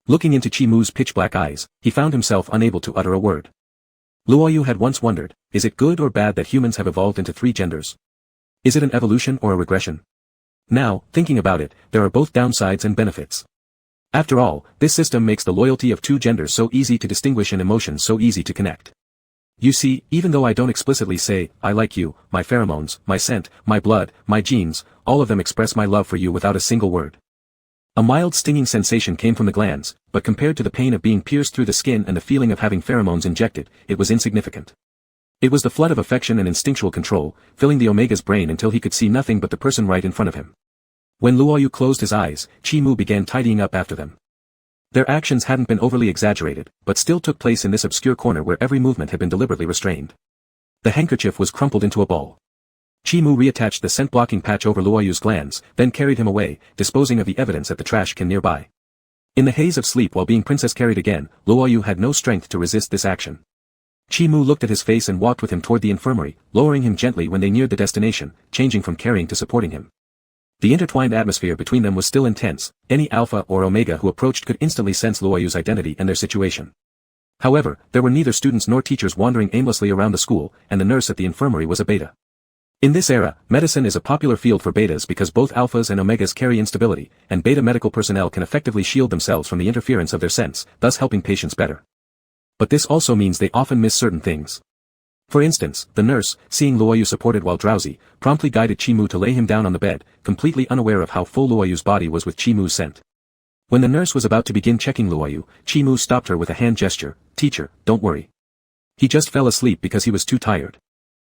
Looking into Chimu's pitch-black eyes, he found himself unable to utter a word. Luoyu had once wondered, is it good or bad that humans have evolved into 3 genders? Is it an evolution or a regression? Now, thinking about it, there are both downsides and benefits. After all, this system makes the loyalty of 2 genders so easy to distinguish and emotions so easy to connect. You see, even though I don't explicitly say, I like you, my pheromones, my scent, my blood, my genes, all of them express my love for you without a single word. A mild stinging sensation came from the glands, but compared to the pain of being pierced through the skin and the feeling of having pheromones injected, it was insignificant. It was the flood of affection and instinctual control, filling the Omega's brain until he could see nothing but the person right in front of him. When Luoyu closed his eyes, Chimu began tidying up after them. Their actions hadn't been overly exaggerated, but still took place in this obscure corner where every movement had been deliberately restrained. The handkerchief was crumpled into a ball. Chimu reattached the scent-blocking patch over Luoyu's glands, then carried him away, disposing of the evidence at the trash can nearby. In the haze of sleep while being princess carried again, Luoyu had no strength to resist this action. Chimu looked at his face and walked with him toward the infirmary, lowering him gently when they neared the destination, changing from carrying to supporting him. The intertwined atmosphere between them was still intense. Any alpha or omega who approached could instantly sense Luoyu's identity and their situation. However, there were neither students nor teachers wandering aimlessly around the school, and the nurse at the infirmary was a beta. In this era, medicine is a popular field for betas because both alphas and omegas carry instability, and beta medical personnel can effectively shield themselves from the interference of their sense, thus helping patients better. But this also means they often miss certain things. For instance, the nurse, seeing Luoyu supported while drowsy, promptly guided Chimu to lay him down on the bed, completely unaware of how full Luoyu's body was with Chimu's scent. When the nurse was about to begin checking Luoyu, Chimu stopped her with a hand gesture. "Teacher, don't worry. He just fell asleep because he was too tired.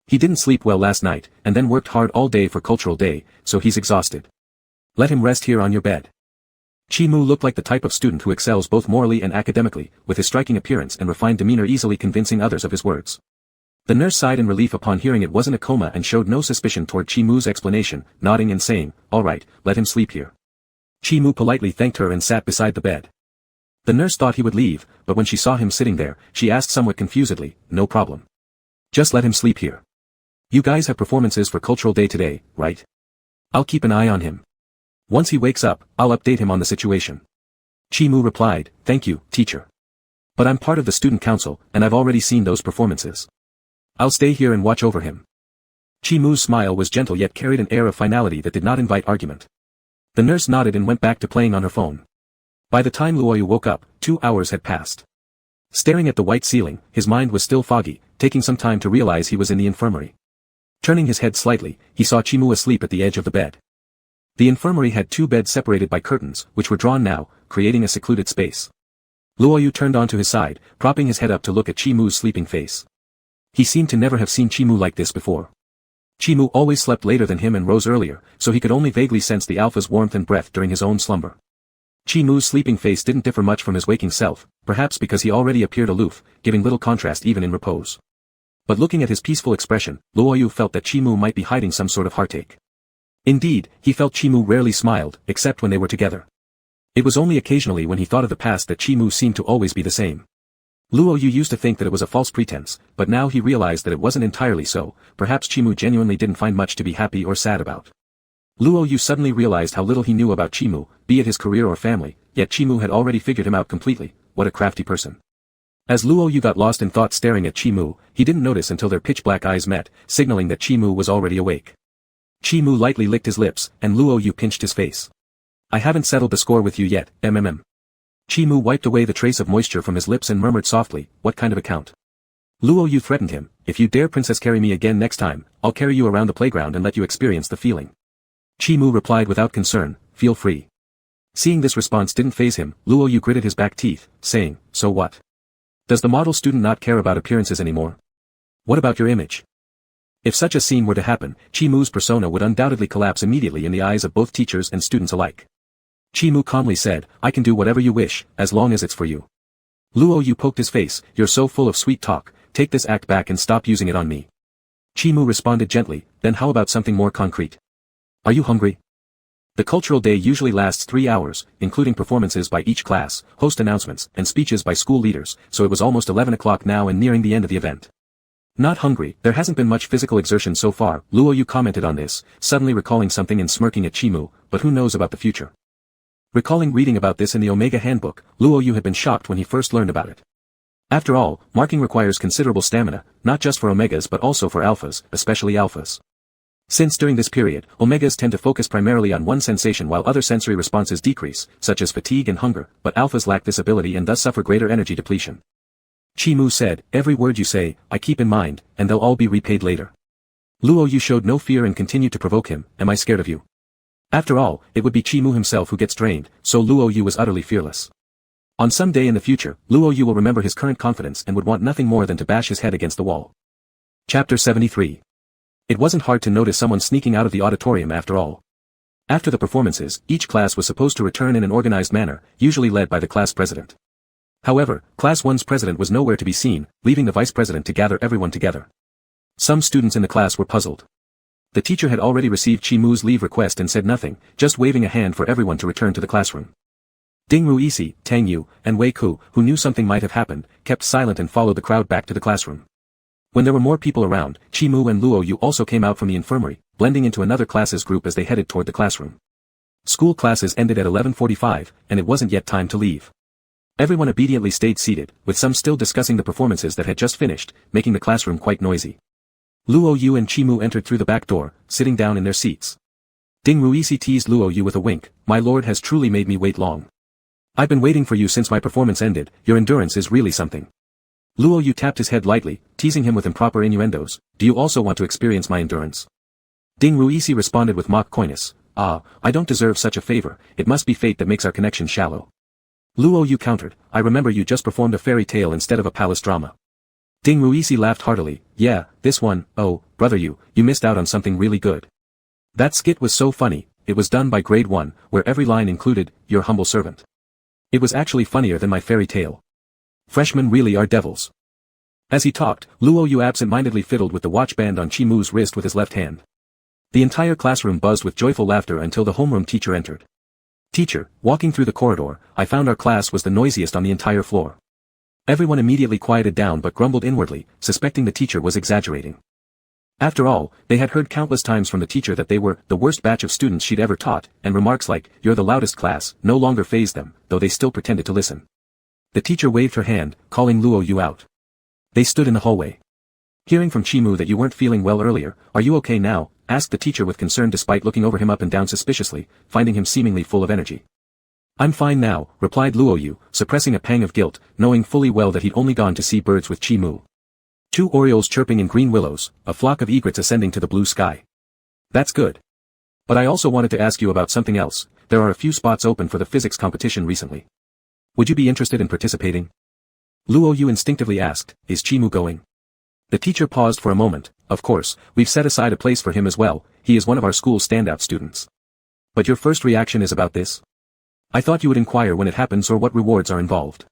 He didn't sleep well last night, and then worked hard all day for cultural day, so he's exhausted. Let him rest here on your bed." Chimu looked like the type of student who excels both morally and academically, with his striking appearance and refined demeanor easily convincing others of his words. The nurse sighed in relief upon hearing it wasn't a coma and showed no suspicion toward Chimu's explanation, nodding and saying, "All right, let him sleep here." Chimu politely thanked her and sat beside the bed. The nurse thought he would leave, but when she saw him sitting there, she asked somewhat confusedly, "No problem. Just let him sleep here. You guys have performances for cultural day today, right? I'll keep an eye on him. Once he wakes up, I'll update him on the situation." Chimu replied, "Thank you, teacher. But I'm part of the student council, and I've already seen those performances. I'll stay here and watch over him." Chimu's smile was gentle yet carried an air of finality that did not invite argument. The nurse nodded and went back to playing on her phone. By the time Luoyu woke up, 2 hours had passed. Staring at the white ceiling, his mind was still foggy, taking some time to realize he was in the infirmary. Turning his head slightly, he saw Chimu asleep at the edge of the bed. The infirmary had 2 beds separated by curtains, which were drawn now, creating a secluded space. Luoyu turned onto his side, propping his head up to look at Chimu's sleeping face. He seemed to never have seen Chimu like this before. Chimu always slept later than him and rose earlier, so he could only vaguely sense the alpha's warmth and breath during his own slumber. Chimu's sleeping face didn't differ much from his waking self, perhaps because he already appeared aloof, giving little contrast even in repose. But looking at his peaceful expression, Luoyu felt that Chimu might be hiding some sort of heartache. Indeed, he felt Chimu rarely smiled, except when they were together. It was only occasionally when he thought of the past that Chimu seemed to always be the same. Luoyu used to think that it was a false pretense, but now he realized that it wasn't entirely so. Perhaps Chimu genuinely didn't find much to be happy or sad about. Luo Yu suddenly realized how little he knew about Chimu, be it his career or family, yet Chimu had already figured him out completely. What a crafty person. As Luo Yu got lost in thought staring at Chimu, he didn't notice until their pitch-black eyes met, signaling that Chimu was already awake. Chimu lightly licked his lips, and Luo Yu pinched his face. I haven't settled the score with you yet, MMM. Chimu wiped away the trace of moisture from his lips and murmured softly, what kind of account? Luo Yu threatened him, if you dare princess carry me again next time, I'll carry you around the playground and let you experience the feeling. Chimu replied without concern, feel free. Seeing this response didn't faze him, Luo Yu gritted his back teeth, saying, so what? Does the model student not care about appearances anymore? What about your image? If such a scene were to happen, Chimu's persona would undoubtedly collapse immediately in the eyes of both teachers and students alike. Chimu calmly said, I can do whatever you wish, as long as it's for you. Luo Yu poked his face, you're so full of sweet talk, take this act back and stop using it on me. Chimu responded gently, then how about something more concrete? Are you hungry? The cultural day usually lasts 3 hours, including performances by each class, host announcements, and speeches by school leaders, so it was almost 11 o'clock now and nearing the end of the event. Not hungry, there hasn't been much physical exertion so far, Luo Yu commented on this, suddenly recalling something and smirking at Chimu, but who knows about the future. Recalling reading about this in the Omega Handbook, Luo Yu had been shocked when he first learned about it. After all, marking requires considerable stamina, not just for Omegas but also for Alphas, especially Alphas. Since during this period, Omegas tend to focus primarily on one sensation while other sensory responses decrease, such as fatigue and hunger, but Alphas lack this ability and thus suffer greater energy depletion. Chimu said, every word you say, I keep in mind, and they'll all be repaid later. Luo Yu showed no fear and continued to provoke him, am I scared of you? After all, it would be Chimu himself who gets drained, so Luo Yu was utterly fearless. On some day in the future, Luo Yu will remember his current confidence and would want nothing more than to bash his head against the wall. Chapter 73. It wasn't hard to notice someone sneaking out of the auditorium after all. After the performances, each class was supposed to return in an organized manner, usually led by the class president. However, Class 1's president was nowhere to be seen, leaving the vice president to gather everyone together. Some students in the class were puzzled. The teacher had already received Chimu's leave request and said nothing, just waving a hand for everyone to return to the classroom. Ding Ruisi, Tang Yu, and Wei Ku, who knew something might have happened, kept silent and followed the crowd back to the classroom. When there were more people around, Chimu and Luo Yu also came out from the infirmary, blending into another class's group as they headed toward the classroom. School classes ended at 11:45, and it wasn't yet time to leave. Everyone obediently stayed seated, with some still discussing the performances that had just finished, making the classroom quite noisy. Luo Yu and Chimu entered through the back door, sitting down in their seats. Ding Ruisi teased Luo Yu with a wink, my lord has truly made me wait long. I've been waiting for you since my performance ended, your endurance is really something. Luo Yu tapped his head lightly, teasing him with improper innuendos, do you also want to experience my endurance? Ding Ruisi responded with mock coyness, ah, I don't deserve such a favor, it must be fate that makes our connection shallow. Luo Yu countered, I remember you just performed a fairy tale instead of a palace drama. Ding Ruisi laughed heartily, yeah, this one, oh, brother you missed out on something really good. That skit was so funny, it was done by grade 1, where every line included, your humble servant. It was actually funnier than my fairy tale. Freshmen really are devils. As he talked, Luo Yu absent-mindedly fiddled with the watch band on Chimu's wrist with his left hand. The entire classroom buzzed with joyful laughter until the homeroom teacher entered. Teacher, walking through the corridor, I found our class was the noisiest on the entire floor. Everyone immediately quieted down but grumbled inwardly, suspecting the teacher was exaggerating. After all, they had heard countless times from the teacher that they were the worst batch of students she'd ever taught, and remarks like, you're the loudest class, no longer fazed them, though they still pretended to listen. The teacher waved her hand, calling Luo Yu out. They stood in the hallway. Hearing from Chimu that you weren't feeling well earlier, are you okay now? Asked the teacher with concern despite looking over him up and down suspiciously, finding him seemingly full of energy. I'm fine now, replied Luo Yu, suppressing a pang of guilt, knowing fully well that he'd only gone to see birds with Chimu. 2 orioles chirping in green willows, a flock of egrets ascending to the blue sky. That's good. But I also wanted to ask you about something else, there are a few spots open for the physics competition recently. Would you be interested in participating? Luo Yu instinctively asked, is Chimu going? The teacher paused for a moment, of course, we've set aside a place for him as well, he is one of our school's standout students. But your first reaction is about this? I thought you would inquire when it happens or what rewards are involved.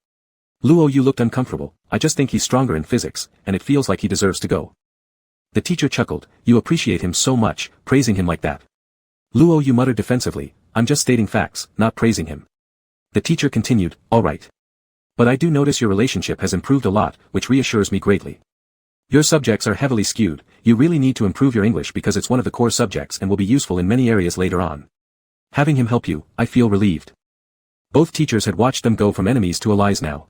Luo Yu looked uncomfortable, I just think he's stronger in physics, and it feels like he deserves to go. The teacher chuckled, you appreciate him so much, praising him like that. Luo Yu muttered defensively, I'm just stating facts, not praising him. The teacher continued, all right. But I do notice your relationship has improved a lot, which reassures me greatly. Your subjects are heavily skewed, you really need to improve your English because it's one of the core subjects and will be useful in many areas later on. Having him help you, I feel relieved. Both teachers had watched them go from enemies to allies now.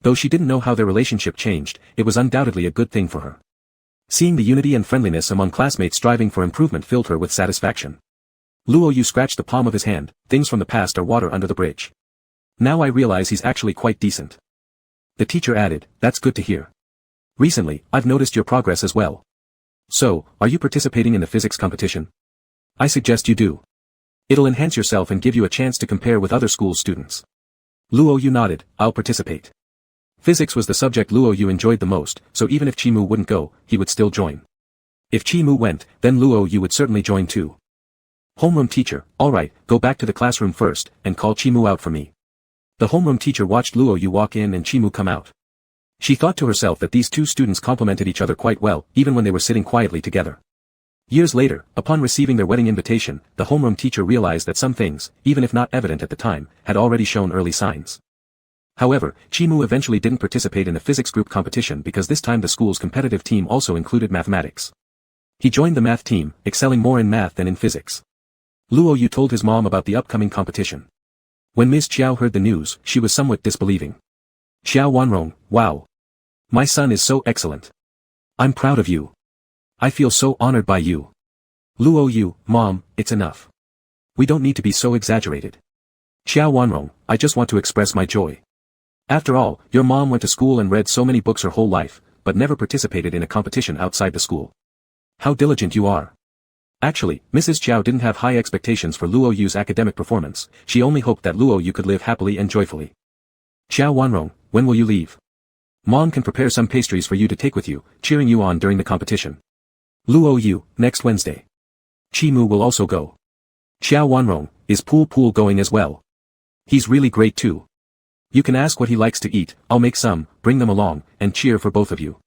Though she didn't know how their relationship changed, it was undoubtedly a good thing for her. Seeing the unity and friendliness among classmates striving for improvement filled her with satisfaction. Luo Yu scratched the palm of his hand, things from the past are water under the bridge. Now I realize he's actually quite decent. The teacher added, that's good to hear. Recently, I've noticed your progress as well. So, are you participating in the physics competition? I suggest you do. It'll enhance yourself and give you a chance to compare with other school students. Luo Yu nodded, I'll participate. Physics was the subject Luo Yu enjoyed the most, so even if Chimu wouldn't go, he would still join. If Chimu went, then Luo Yu would certainly join too. Homeroom teacher, alright, go back to the classroom first, and call Chimu out for me. The homeroom teacher watched Luo Yu walk in and Chimu come out. She thought to herself that these two students complemented each other quite well, even when they were sitting quietly together. Years later, upon receiving their wedding invitation, the homeroom teacher realized that some things, even if not evident at the time, had already shown early signs. However, Chimu eventually didn't participate in the physics group competition because this time the school's competitive team also included mathematics. He joined the math team, excelling more in math than in physics. Luo Yu told his mom about the upcoming competition. When Ms. Xiao heard the news, she was somewhat disbelieving. Xiao Wanrong, wow. My son is so excellent. I'm proud of you. I feel so honored by you. Luo Yu, Mom, it's enough. We don't need to be so exaggerated. Xiao Wanrong, I just want to express my joy. After all, your mom went to school and read so many books her whole life, but never participated in a competition outside the school. How diligent you are. Actually, Mrs. Xiao didn't have high expectations for Luo Yu's academic performance, she only hoped that Luo Yu could live happily and joyfully. Xiao Wanrong, when will you leave? Mom can prepare some pastries for you to take with you, cheering you on during the competition. Luo Yu, next Wednesday. Chimu will also go. Xiao Wanrong, is Pool going as well? He's really great too. You can ask what he likes to eat, I'll make some, bring them along, and cheer for both of you.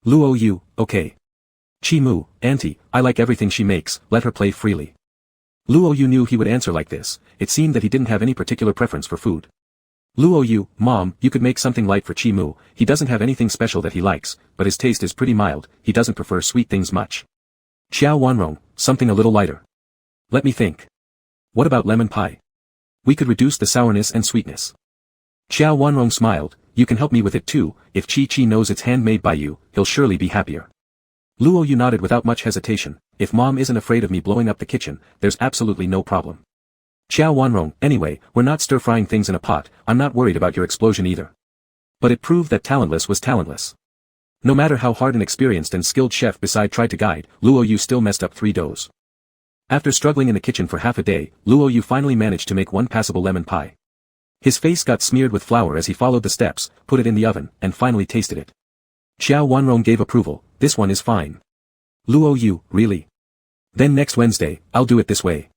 Luo Yu, okay. Chimu, Auntie, I like everything she makes, let her play freely. Luo Yu knew he would answer like this, it seemed that he didn't have any particular preference for food. Luo Yu, Mom, you could make something light for Chimu, he doesn't have anything special that he likes, but his taste is pretty mild, he doesn't prefer sweet things much. Xiao Wanrong, something a little lighter. Let me think. What about lemon pie? We could reduce the sourness and sweetness. Xiao Wanrong smiled, you can help me with it too, if Chi knows it's handmade by you, he'll surely be happier. Luo Yu nodded without much hesitation, if Mom isn't afraid of me blowing up the kitchen, there's absolutely no problem. Xiao Wanrong, anyway, we're not stir-frying things in a pot, I'm not worried about your explosion either. But it proved that talentless was talentless. No matter how hard an experienced and skilled chef beside tried to guide, Luo Yu still messed up 3 doughs. After struggling in the kitchen for half a day, Luo Yu finally managed to make one passable lemon pie. His face got smeared with flour as he followed the steps, put it in the oven, and finally tasted it. Xiao Wanrong gave approval, this one is fine. Luo Yu, really? Then next Wednesday, I'll do it this way.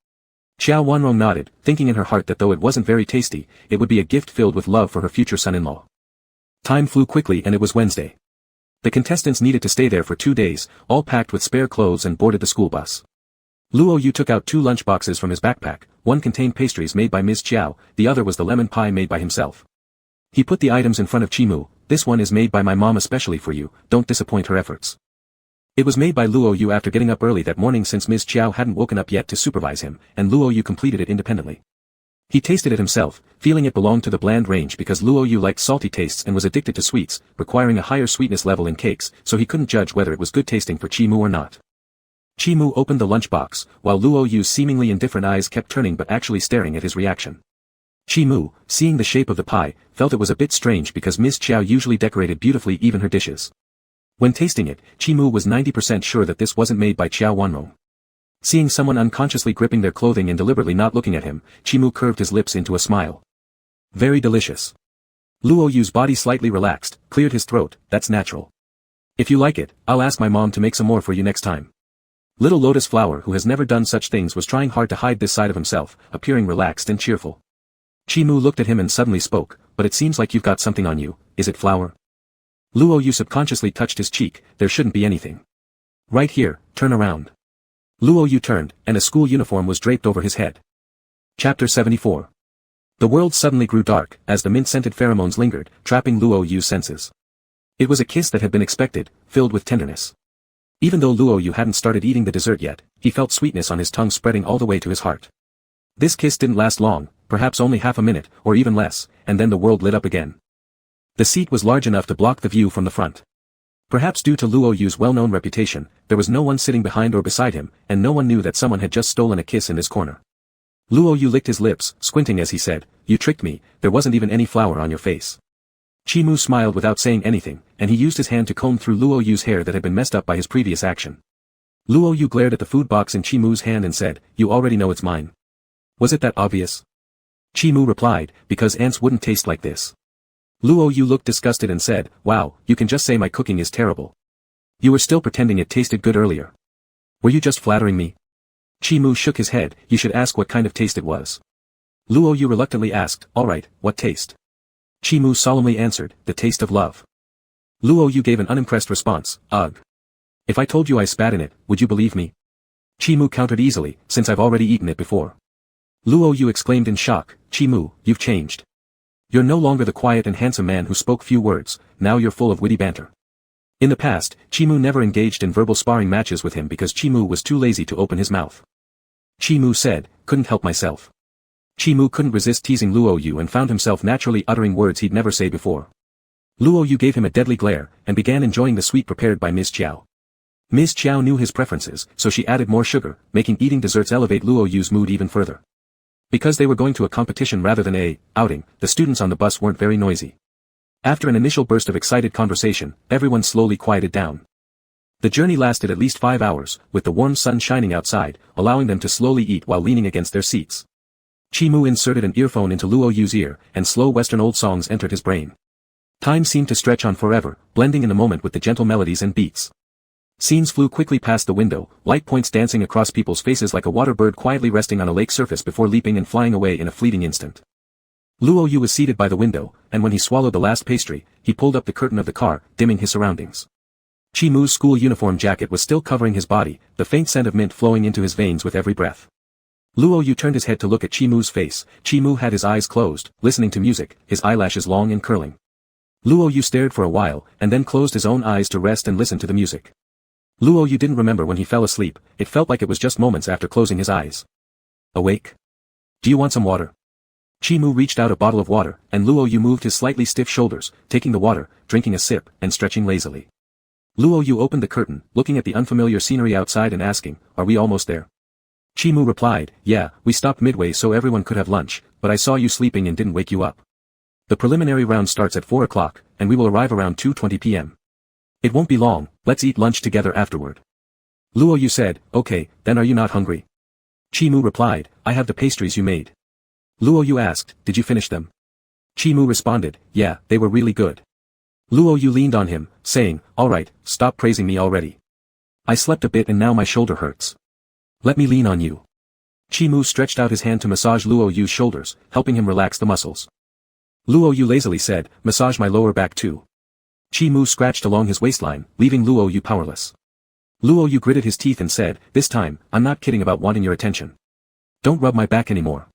Xiao Wanrong nodded, thinking in her heart that though it wasn't very tasty, it would be a gift filled with love for her future son-in-law. Time flew quickly and it was Wednesday. The contestants needed to stay there for 2 days, all packed with spare clothes and boarded the school bus. Luo Yu took out 2 lunch boxes from his backpack, one contained pastries made by Ms. Xiao, the other was the lemon pie made by himself. He put the items in front of Chimu, this one is made by my mom especially for you, don't disappoint her efforts. It was made by Luo Yu after getting up early that morning since Ms. Xiao hadn't woken up yet to supervise him, and Luo Yu completed it independently. He tasted it himself, feeling it belonged to the bland range because Luo Yu liked salty tastes and was addicted to sweets, requiring a higher sweetness level in cakes, so he couldn't judge whether it was good tasting for Chimu or not. Chimu opened the lunchbox, while Luo Yu's seemingly indifferent eyes kept turning but actually staring at his reaction. Chimu, seeing the shape of the pie, felt it was a bit strange because Ms. Xiao usually decorated beautifully even her dishes. When tasting it, Chimu was 90% sure that this wasn't made by Xiao Wanrong. Seeing someone unconsciously gripping their clothing and deliberately not looking at him, Chimu curved his lips into a smile. Very delicious. Luo Yu's body slightly relaxed, cleared his throat, that's natural. If you like it, I'll ask my mom to make some more for you next time. Little Lotus Flower, who has never done such things, was trying hard to hide this side of himself, appearing relaxed and cheerful. Chimu looked at him and suddenly spoke, but it seems like you've got something on you, is it Flower? Luo Yu subconsciously touched his cheek, there shouldn't be anything. Right here, turn around. Luo Yu turned, and a school uniform was draped over his head. Chapter 74. The world suddenly grew dark, as the mint-scented pheromones lingered, trapping Luo Yu's senses. It was a kiss that had been expected, filled with tenderness. Even though Luo Yu hadn't started eating the dessert yet, he felt sweetness on his tongue spreading all the way to his heart. This kiss didn't last long, perhaps only half a minute, or even less, and then the world lit up again. The seat was large enough to block the view from the front. Perhaps due to Luo Yu's well-known reputation, there was no one sitting behind or beside him, and no one knew that someone had just stolen a kiss in his corner. Luo Yu licked his lips, squinting as he said, "You tricked me, there wasn't even any flour on your face." Chimu smiled without saying anything, and he used his hand to comb through Luo Yu's hair that had been messed up by his previous action. Luo Yu glared at the food box in Chimu's hand and said, "You already know it's mine." "Was it that obvious?" Chimu replied, "Because ants wouldn't taste like this." Luo Yu looked disgusted and said, "Wow, you can just say my cooking is terrible. You were still pretending it tasted good earlier. Were you just flattering me?" Chimu shook his head. "You should ask what kind of taste it was." Luo Yu reluctantly asked, "Alright, what taste?" Chimu solemnly answered, "The taste of love." Luo Yu gave an unimpressed response, "Ugh. If I told you I spat in it, would you believe me?" Chimu countered easily, "Since I've already eaten it before." Luo Yu exclaimed in shock, "Chimu, you've changed. You're no longer the quiet and handsome man who spoke few words, now you're full of witty banter." In the past, Chimu never engaged in verbal sparring matches with him because Chimu was too lazy to open his mouth. Chimu said, "Couldn't help myself." Chimu couldn't resist teasing Luo Yu and found himself naturally uttering words he'd never say before. Luo Yu gave him a deadly glare, and began enjoying the sweet prepared by Ms. Chiao. Ms. Chiao knew his preferences, so she added more sugar, making eating desserts elevate Luo Yu's mood even further. Because they were going to a competition rather than a outing, the students on the bus weren't very noisy. After an initial burst of excited conversation, everyone slowly quieted down. The journey lasted at least 5 hours, with the warm sun shining outside, allowing them to slowly eat while leaning against their seats. Chimu inserted an earphone into Luo Yu's ear, and slow Western old songs entered his brain. Time seemed to stretch on forever, blending in the moment with the gentle melodies and beats. Scenes flew quickly past the window, light points dancing across people's faces like a water bird quietly resting on a lake surface before leaping and flying away in a fleeting instant. Luo Yu was seated by the window, and when he swallowed the last pastry, he pulled up the curtain of the car, dimming his surroundings. Chimu's school uniform jacket was still covering his body, the faint scent of mint flowing into his veins with every breath. Luo Yu turned his head to look at Chimu's face. Chimu had his eyes closed, listening to music, his eyelashes long and curling. Luo Yu stared for a while, and then closed his own eyes to rest and listen to the music. Luo Yu didn't remember when he fell asleep, it felt like it was just moments after closing his eyes. "Awake? Do you want some water?" Chimu reached out a bottle of water, and Luo Yu moved his slightly stiff shoulders, taking the water, drinking a sip, and stretching lazily. Luo Yu opened the curtain, looking at the unfamiliar scenery outside and asking, "Are we almost there?" Chimu replied, "Yeah, we stopped midway so everyone could have lunch, but I saw you sleeping and didn't wake you up. The preliminary round starts at 4 o'clock, and we will arrive around 2:20 p.m. It won't be long, let's eat lunch together afterward." Luo Yu said, "Okay, then are you not hungry?" Chimu replied, "I have the pastries you made." Luo Yu asked, "Did you finish them?" Chimu responded, "Yeah, they were really good." Luo Yu leaned on him, saying, "Alright, stop praising me already. I slept a bit and now my shoulder hurts. Let me lean on you." Chimu stretched out his hand to massage Luo Yu's shoulders, helping him relax the muscles. Luo Yu lazily said, "Massage my lower back too." Chimu scratched along his waistline, leaving Luo Yu powerless. Luo Yu gritted his teeth and said, "This time, I'm not kidding about wanting your attention. Don't rub my back anymore."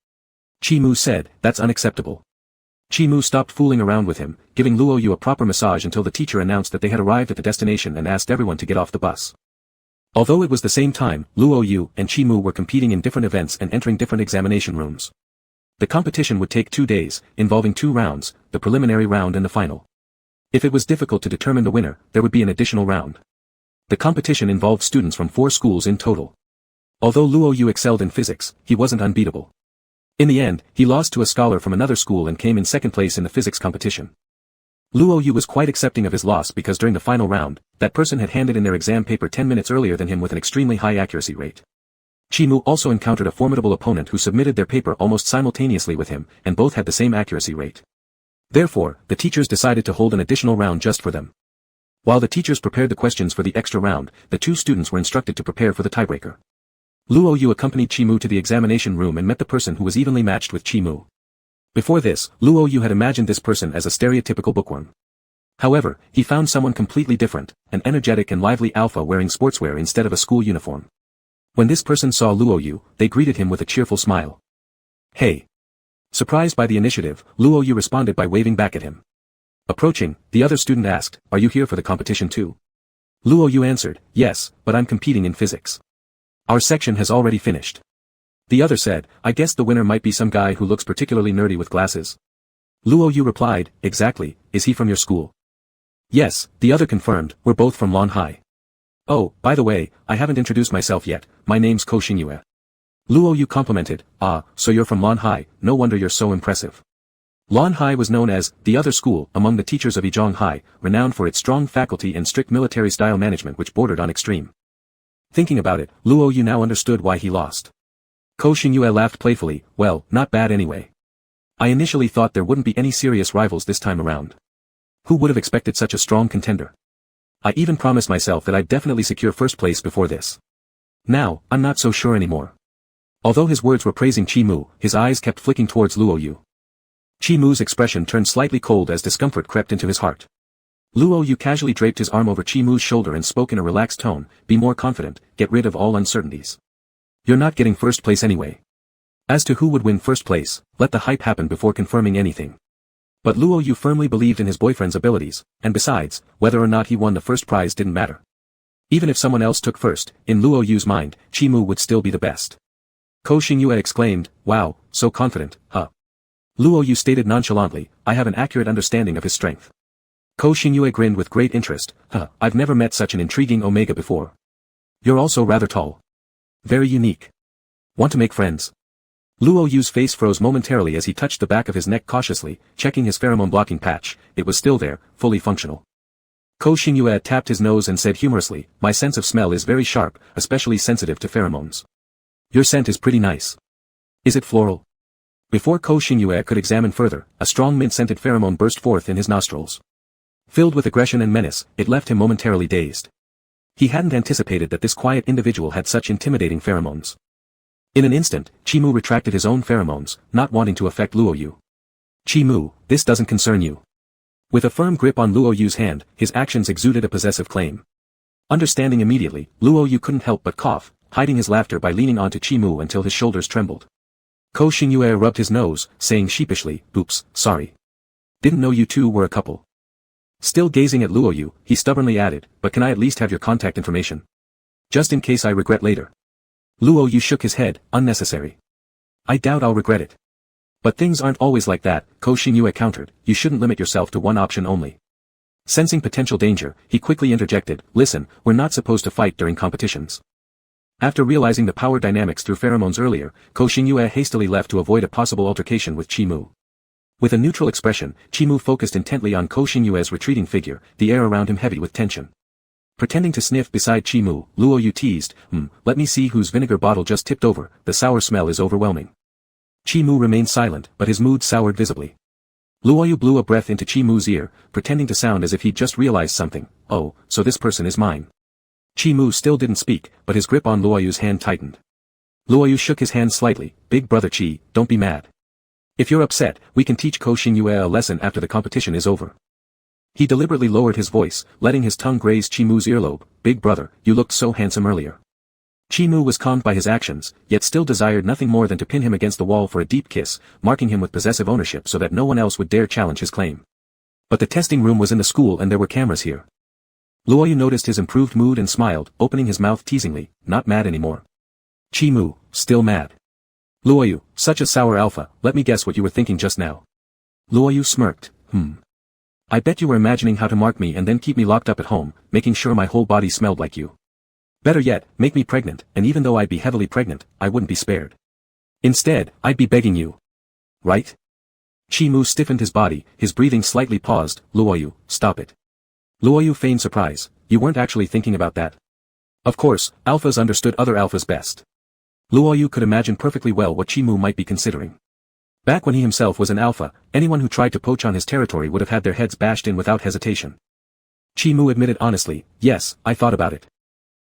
Chimu said, "That's unacceptable." Chimu stopped fooling around with him, giving Luo Yu a proper massage until the teacher announced that they had arrived at the destination and asked everyone to get off the bus. Although it was the same time, Luo Yu and Chimu were competing in different events and entering different examination rooms. The competition would take 2 days, involving 2 rounds, the preliminary round and the final. If it was difficult to determine the winner, there would be an additional round. The competition involved students from 4 schools in total. Although Luo Yu excelled in physics, he wasn't unbeatable. In the end, he lost to a scholar from another school and came in second place in the physics competition. Luo Yu was quite accepting of his loss because during the final round, that person had handed in their exam paper 10 minutes earlier than him with an extremely high accuracy rate. Chimu also encountered a formidable opponent who submitted their paper almost simultaneously with him, and both had the same accuracy rate. Therefore, the teachers decided to hold an additional round just for them. While the teachers prepared the questions for the extra round, the 2 students were instructed to prepare for the tiebreaker. Luo Yu accompanied Chimu to the examination room and met the person who was evenly matched with Chimu. Before this, Luo Yu had imagined this person as a stereotypical bookworm. However, he found someone completely different, an energetic and lively alpha wearing sportswear instead of a school uniform. When this person saw Luo Yu, they greeted him with a cheerful smile. "Hey." Surprised by the initiative, Luo Yu responded by waving back at him. Approaching, the other student asked, "Are you here for the competition too?" Luo Yu answered, "Yes, but I'm competing in physics. Our section has already finished." The other said, "I guess the winner might be some guy who looks particularly nerdy with glasses." Luo Yu replied, "Exactly, is he from your school?" "Yes," the other confirmed, "we're both from Lon High." "Oh, by the way, I haven't introduced myself yet, my name's Ko Xingyue." Luo Yu complimented, "Ah, so you're from Lon High, no wonder you're so impressive." Lon High was known as the other school among the teachers of Yizhong High, renowned for its strong faculty and strict military-style management which bordered on extreme. Thinking about it, Luo Yu now understood why he lost. Ko Xingyue laughed playfully, "Well, not bad anyway. I initially thought there wouldn't be any serious rivals this time around. Who would have expected such a strong contender? I even promised myself that I'd definitely secure first place before this. Now, I'm not so sure anymore." Although his words were praising Chi Mu, his eyes kept flicking towards Luo Yu. Chi Mu's expression turned slightly cold as discomfort crept into his heart. Luo Yu casually draped his arm over Chi Mu's shoulder and spoke in a relaxed tone, "Be more confident, get rid of all uncertainties. You're not getting first place anyway. As to who would win first place, let the hype happen before confirming anything." But Luo Yu firmly believed in his boyfriend's abilities, and besides, whether or not he won the first prize didn't matter. Even if someone else took first, in Luo Yu's mind, Chi Mu would still be the best. Ko Xingyue exclaimed, "Wow, so confident, huh?" Luo Yu stated nonchalantly, "I have an accurate understanding of his strength." Ko Xingyue grinned with great interest, "Huh, I've never met such an intriguing Omega before. You're also rather tall. Very unique. Want to make friends?" Luo Yu's face froze momentarily as he touched the back of his neck cautiously, checking his pheromone blocking patch. It was still there, fully functional. Ko Xingyue tapped his nose and said humorously, "My sense of smell is very sharp, especially sensitive to pheromones. Your scent is pretty nice. Is it floral?" Before Ko Xingyue could examine further, a strong mint-scented pheromone burst forth in his nostrils. Filled with aggression and menace, it left him momentarily dazed. He hadn't anticipated that this quiet individual had such intimidating pheromones. In an instant, Chi Mu retracted his own pheromones, not wanting to affect Luo Yu. "Chi Mu, this doesn't concern you." With a firm grip on Luo Yu's hand, his actions exuded a possessive claim. Understanding immediately, Luo Yu couldn't help but cough, hiding his laughter by leaning onto Chi Mu until his shoulders trembled. Ko Xingyue rubbed his nose, saying sheepishly, "Oops, sorry. Didn't know you two were a couple." Still gazing at Luo Yu, he stubbornly added, "But can I at least have your contact information? Just in case I regret later." Luo Yu shook his head, "Unnecessary. I doubt I'll regret it." "But things aren't always like that," Ko Xingyue countered, "you shouldn't limit yourself to one option only." Sensing potential danger, he quickly interjected, "Listen, we're not supposed to fight during competitions." After realizing the power dynamics through pheromones earlier, Ko Xingyue hastily left to avoid a possible altercation with Chi Mu. With a neutral expression, Chi Mu focused intently on Ko Xingyue's retreating figure, the air around him heavy with tension. Pretending to sniff beside Chi Mu, Luo Yu teased, Let me see whose vinegar bottle just tipped over, the sour smell is overwhelming." Chi Mu remained silent, but his mood soured visibly. Luo Yu blew a breath into Chi Mu's ear, pretending to sound as if he'd just realized something. "Oh, so this person is mine." Chi Mu still didn't speak, but his grip on Luo Yu's hand tightened. Luo Yu shook his hand slightly, "Big brother Chi, don't be mad. If you're upset, we can teach Ko Xingyue a lesson after the competition is over." He deliberately lowered his voice, letting his tongue graze Chi Mu's earlobe. "Big brother, you looked so handsome earlier." Chi Mu was calmed by his actions, yet still desired nothing more than to pin him against the wall for a deep kiss, marking him with possessive ownership so that no one else would dare challenge his claim. But the testing room was in the school and there were cameras here. Luo Yu noticed his improved mood and smiled, opening his mouth teasingly, "Not mad anymore." Chi Mu, still mad. Luo Yu, such a sour alpha, let me guess what you were thinking just now. Luo Yu smirked, I bet you were imagining how to mark me and then keep me locked up at home, making sure my whole body smelled like you. Better yet, make me pregnant, and even though I'd be heavily pregnant, I wouldn't be spared. Instead, I'd be begging you. Right? Chi Mu stiffened his body, his breathing slightly paused. Luo Yu, stop it. Luo Yu feigned surprise. You weren't actually thinking about that? Of course, alphas understood other alphas best. Luo Yu could imagine perfectly well what Chi Mu might be considering. Back when he himself was an alpha, anyone who tried to poach on his territory would have had their heads bashed in without hesitation. Chi Mu admitted honestly, yes, I thought about it.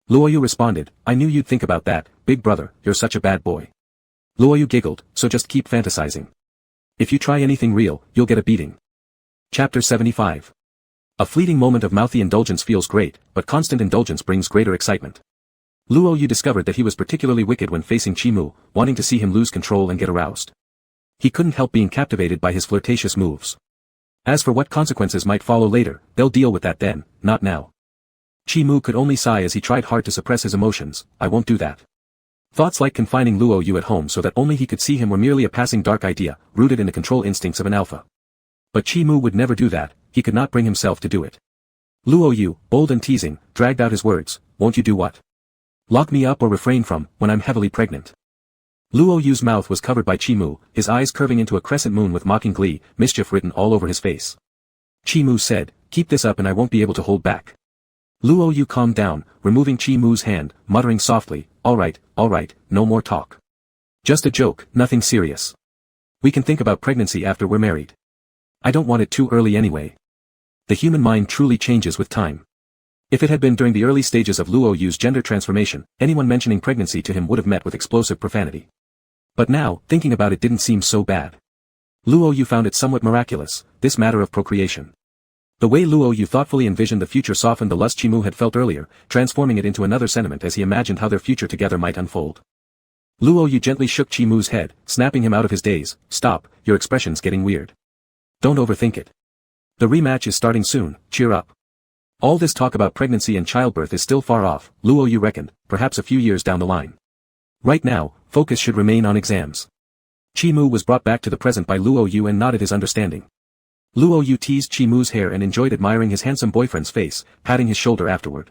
Luo Yu responded, I knew you'd think about that, big brother, you're such a bad boy. Luo Yu giggled, so just keep fantasizing. If you try anything real, you'll get a beating. Chapter 75. A fleeting moment of mouthy indulgence feels great, but constant indulgence brings greater excitement. Luo Yu discovered that he was particularly wicked when facing Chi Mu, wanting to see him lose control and get aroused. He couldn't help being captivated by his flirtatious moves. As for what consequences might follow later, they'll deal with that then, not now. Chi-Mu could only sigh as he tried hard to suppress his emotions. I won't do that. Thoughts like confining Luo Yu at home so that only he could see him were merely a passing dark idea, rooted in the control instincts of an alpha. But Chi-Mu would never do that, he could not bring himself to do it. Luo Yu, bold and teasing, dragged out his words, won't you do what? Lock me up or refrain from, when I'm heavily pregnant. Luo Yu's mouth was covered by Chi-Mu, his eyes curving into a crescent moon with mocking glee, mischief written all over his face. Chi-Mu said, keep this up and I won't be able to hold back. Luo Yu calmed down, removing Chi-Mu's hand, muttering softly, all right, no more talk. Just a joke, nothing serious. We can think about pregnancy after we're married. I don't want it too early anyway. The human mind truly changes with time. If it had been during the early stages of Luo Yu's gender transformation, anyone mentioning pregnancy to him would have met with explosive profanity. But now, thinking about it didn't seem so bad. Luo Yu found it somewhat miraculous, this matter of procreation. The way Luo Yu thoughtfully envisioned the future softened the lust Chi-Mu had felt earlier, transforming it into another sentiment as he imagined how their future together might unfold. Luo Yu gently shook Chi-Mu's head, snapping him out of his daze. Stop, your expression's getting weird. Don't overthink it. The rematch is starting soon, cheer up. All this talk about pregnancy and childbirth is still far off, Luo Yu reckoned, perhaps a few years down the line. Right now, focus should remain on exams. Chi-Mu was brought back to the present by Luo Yu and nodded his understanding. Luo Yu teased Chi-Mu's hair and enjoyed admiring his handsome boyfriend's face, patting his shoulder afterward.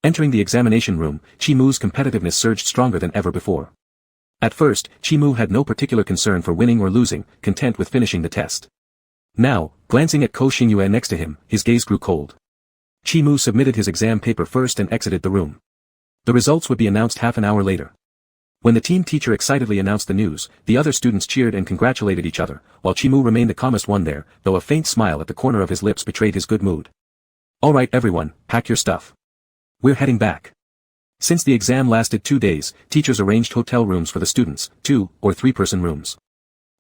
Entering the examination room, Chi-Mu's competitiveness surged stronger than ever before. At first, Chi-Mu had no particular concern for winning or losing, content with finishing the test. Now, glancing at Ko Xingyue next to him, his gaze grew cold. Chi-Mu submitted his exam paper first and exited the room. The results would be announced half an hour later. When the team teacher excitedly announced the news, the other students cheered and congratulated each other, while Chi-Mu remained the calmest one there, though a faint smile at the corner of his lips betrayed his good mood. All right everyone, pack your stuff. We're heading back. Since the exam lasted 2 days, teachers arranged hotel rooms for the students, 2- or 3-person rooms.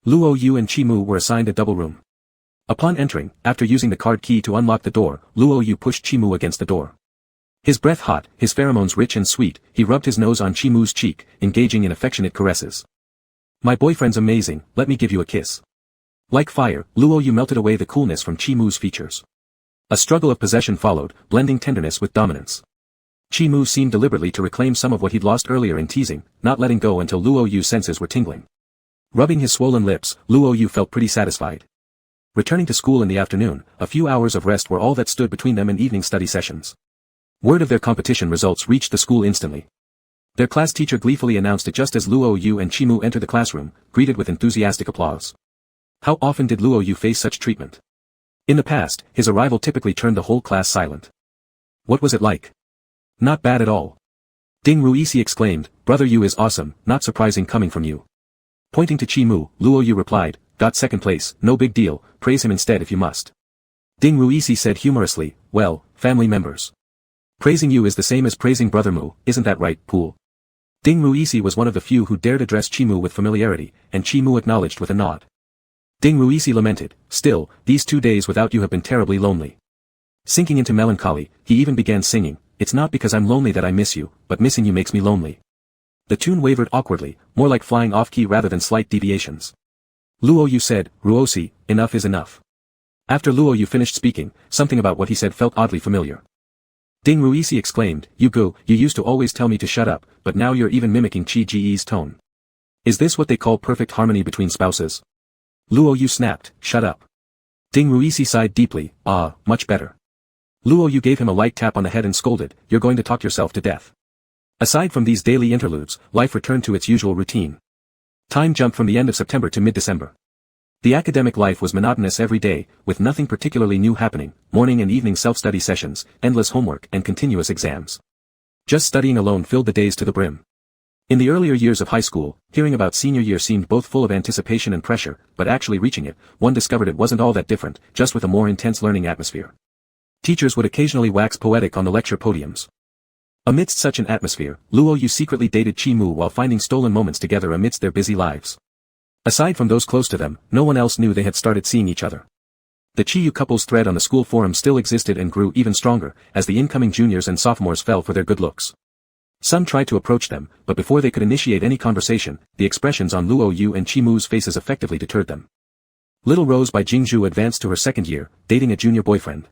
Luo Yu and Chi-Mu were assigned a double room. Upon entering, after using the card key to unlock the door, Luo Yu pushed Chi-Mu against the door. His breath hot, his pheromones rich and sweet, he rubbed his nose on Chi-Mu's cheek, engaging in affectionate caresses. My boyfriend's amazing, let me give you a kiss. Like fire, Luo Yu melted away the coolness from Chi-Mu's features. A struggle of possession followed, blending tenderness with dominance. Chi-Mu seemed deliberately to reclaim some of what he'd lost earlier in teasing, not letting go until Luo Yu's senses were tingling. Rubbing his swollen lips, Luo Yu felt pretty satisfied. Returning to school in the afternoon, a few hours of rest were all that stood between them and evening study sessions. Word of their competition results reached the school instantly. Their class teacher gleefully announced it just as Luo Yu and Chi-Mu entered the classroom, greeted with enthusiastic applause. How often did Luo Yu face such treatment? In the past, his arrival typically turned the whole class silent. What was it like? Not bad at all. Ding Ruisi exclaimed, Brother Yu is awesome, not surprising coming from you. Pointing to Chi-Mu, Luo Yu replied, got second place, no big deal, praise him instead if you must. Ding Ruisi said humorously, well, family members. Praising you is the same as praising Brother Mu, isn't that right, Pool? Ding Ruisi was one of the few who dared address Chi-Mu with familiarity, and Chi-Mu acknowledged with a nod. Ding Ruisi lamented, still, these 2 days without you have been terribly lonely. Sinking into melancholy, he even began singing, it's not because I'm lonely that I miss you, but missing you makes me lonely. The tune wavered awkwardly, more like flying off-key rather than slight deviations. Luo Yu said, Ruosi, enough is enough. After Luo Yu finished speaking, something about what he said felt oddly familiar. Ding Ruisi exclaimed, you used to always tell me to shut up, but now you're even mimicking Chi Ji's tone. Is this what they call perfect harmony between spouses? Luo Yu snapped, shut up. Ding Ruisi sighed deeply, much better. Luo Yu gave him a light tap on the head and scolded, you're going to talk yourself to death. Aside from these daily interludes, life returned to its usual routine. Time jumped from the end of September to mid-December. The academic life was monotonous every day, with nothing particularly new happening, morning and evening self-study sessions, endless homework and continuous exams. Just studying alone filled the days to the brim. In the earlier years of high school, hearing about senior year seemed both full of anticipation and pressure, but actually reaching it, one discovered it wasn't all that different, just with a more intense learning atmosphere. Teachers would occasionally wax poetic on the lecture podiums. Amidst such an atmosphere, Luo Yu secretly dated Chi-Mu while finding stolen moments together amidst their busy lives. Aside from those close to them, no one else knew they had started seeing each other. The Chi-Yu couples thread on the school forum still existed and grew even stronger, as the incoming juniors and sophomores fell for their good looks. Some tried to approach them, but before they could initiate any conversation, the expressions on Luo Yu and Chi-Mu's faces effectively deterred them. Little Rose by Jingzhu advanced to her second year, dating a junior boyfriend.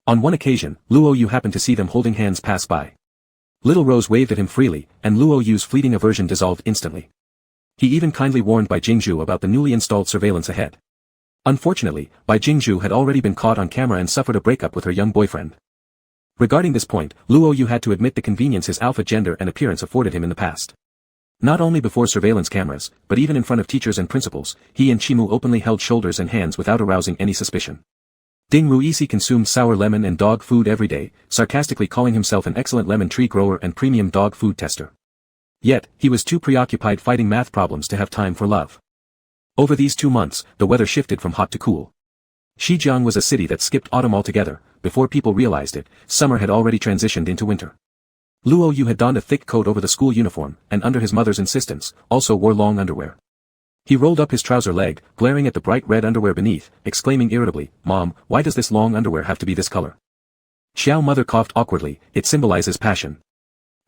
On one occasion, Luo Yu happened to see them holding hands pass by. Little Rose waved at him freely, and Luo Yu's fleeting aversion dissolved instantly. He even kindly warned Bai Jingzhu about the newly installed surveillance ahead. Unfortunately, Bai Jingzhu had already been caught on camera and suffered a breakup with her young boyfriend. Regarding this point, Luo Yu had to admit the convenience his alpha gender and appearance afforded him in the past. Not only before surveillance cameras, but even in front of teachers and principals, he and Chimu openly held shoulders and hands without arousing any suspicion. Ding Ruisi consumed sour lemon and dog food every day, sarcastically calling himself an excellent lemon tree grower and premium dog food tester. Yet, he was too preoccupied fighting math problems to have time for love. Over these 2 months, the weather shifted from hot to cool. Shijiang was a city that skipped autumn altogether. Before people realized it, summer had already transitioned into winter. Luo Yu had donned a thick coat over the school uniform, and under his mother's insistence, also wore long underwear. He rolled up his trouser leg, glaring at the bright red underwear beneath, exclaiming irritably, "Mom, why does this long underwear have to be this color?" Xiao mother coughed awkwardly, "It symbolizes passion.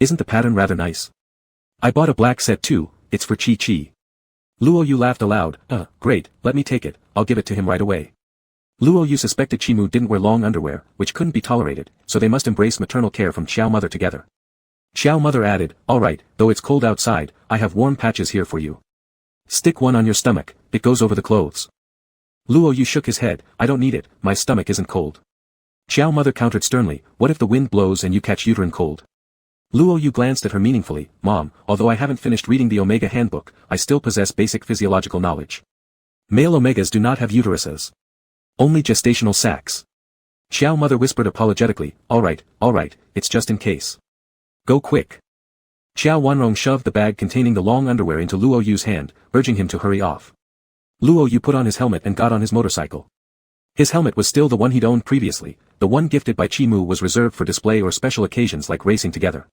Isn't the pattern rather nice? I bought a black set too, it's for Chi Chi." Luo Yu laughed aloud, Great, let me take it, I'll give it to him right away." Luo Yu suspected Chimu didn't wear long underwear, which couldn't be tolerated, so they must embrace maternal care from Xiao mother together. Xiao mother added, "Alright, though it's cold outside, I have warm patches here for you. Stick one on your stomach, it goes over the clothes." Luo Yu shook his head, "I don't need it, my stomach isn't cold." Xiao mother countered sternly, "What if the wind blows and you catch uterine cold?" Luo Yu glanced at her meaningfully, "Mom, although I haven't finished reading the Omega Handbook, I still possess basic physiological knowledge. Male Omegas do not have uteruses. Only gestational sacs." Xiao mother whispered apologetically, alright, it's just in case. Go quick." Xiao Wanrong shoved the bag containing the long underwear into Luo Yu's hand, urging him to hurry off. Luo Yu put on his helmet and got on his motorcycle. His helmet was still the one he'd owned previously, the one gifted by Chimu was reserved for display or special occasions like racing together.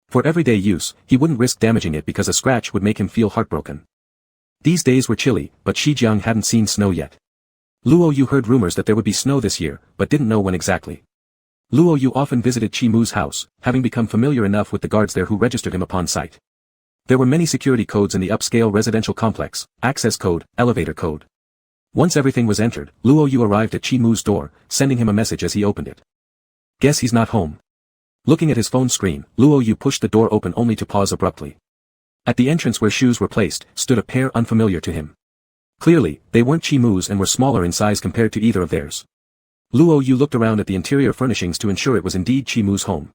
For everyday use, he wouldn't risk damaging it because a scratch would make him feel heartbroken. These days were chilly, but Shijiang hadn't seen snow yet. Luo Yu heard rumors that there would be snow this year, but didn't know when exactly. Luo Yu often visited Chimu's house, having become familiar enough with the guards there who registered him upon sight. There were many security codes in the upscale residential complex, access code, elevator code. Once everything was entered, Luo Yu arrived at Chimu's door, sending him a message as he opened it. "Guess he's not home." Looking at his phone screen, Luo Yu pushed the door open only to pause abruptly. At the entrance where shoes were placed, stood a pair unfamiliar to him. Clearly, they weren't Chimu's and were smaller in size compared to either of theirs. Luo Yu looked around at the interior furnishings to ensure it was indeed Chimu's home.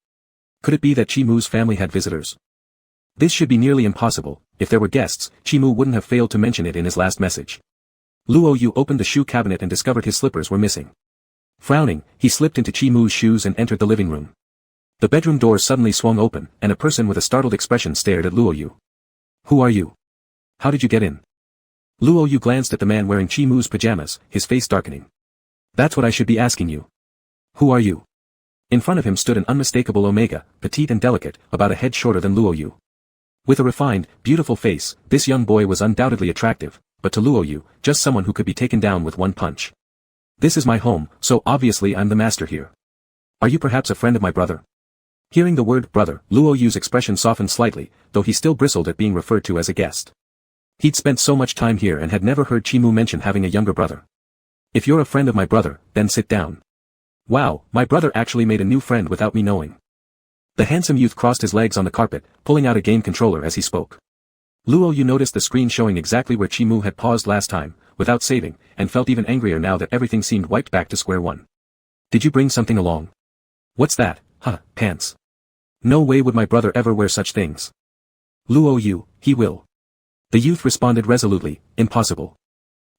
Could it be that Chimu's family had visitors? This should be nearly impossible. If there were guests, Chimu wouldn't have failed to mention it in his last message. Luo Yu opened the shoe cabinet and discovered his slippers were missing. Frowning, he slipped into Chimu's shoes and entered the living room. The bedroom door suddenly swung open, and a person with a startled expression stared at Luo Yu. "Who are you? How did you get in?" Luo Yu glanced at the man wearing Chimu's pajamas, his face darkening. "That's what I should be asking you. Who are you?" In front of him stood an unmistakable Omega, petite and delicate, about a head shorter than Luo Yu. With a refined, beautiful face, this young boy was undoubtedly attractive, but to Luo Yu, just someone who could be taken down with one punch. "This is my home, so obviously I'm the master here. Are you perhaps a friend of my brother?" Hearing the word brother, Luo Yu's expression softened slightly, though he still bristled at being referred to as a guest. He'd spent so much time here and had never heard Chimu mention having a younger brother. "If you're a friend of my brother, then sit down." "Wow, my brother actually made a new friend without me knowing." The handsome youth crossed his legs on the carpet, pulling out a game controller as he spoke. Luo Yu noticed the screen showing exactly where Chimu had paused last time, without saving, and felt even angrier now that everything seemed wiped back to square one. "Did you bring something along?" "What's that? Pants. No way would my brother ever wear such things." "Luo Yu, he will." The youth responded resolutely, "Impossible."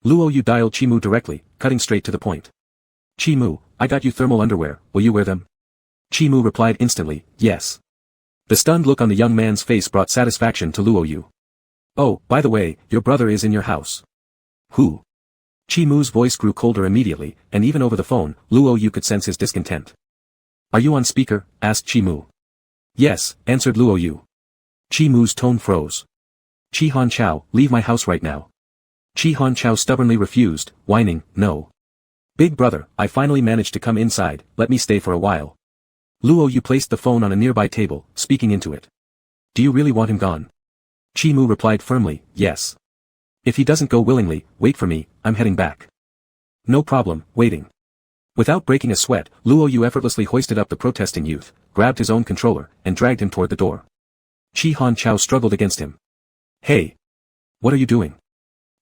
Luo Yu dialed Chimu directly, cutting straight to the point. "Chimu, I got you thermal underwear, will you wear them?" Chimu replied instantly, "Yes." The stunned look on the young man's face brought satisfaction to Luo Yu. "Oh, by the way, your brother is in your house." "Who?" Chimu's voice grew colder immediately, and even over the phone, Luo Yu could sense his discontent. "Are you on speaker?" asked Chimu. "Yes," answered Luo Yu. Chimu's tone froze. "Chi Han Chao, leave my house right now." Chi Han Chao stubbornly refused, whining, "No. Big brother, I finally managed to come inside, let me stay for a while." Luo Yu placed the phone on a nearby table, speaking into it. "Do you really want him gone?" Chimu replied firmly, "Yes. If he doesn't go willingly, wait for me, I'm heading back. No problem, waiting. Without breaking a sweat, Luo Yu effortlessly hoisted up the protesting youth, grabbed his own controller, and dragged him toward the door. Chi Han Chao struggled against him. Hey! What are you doing?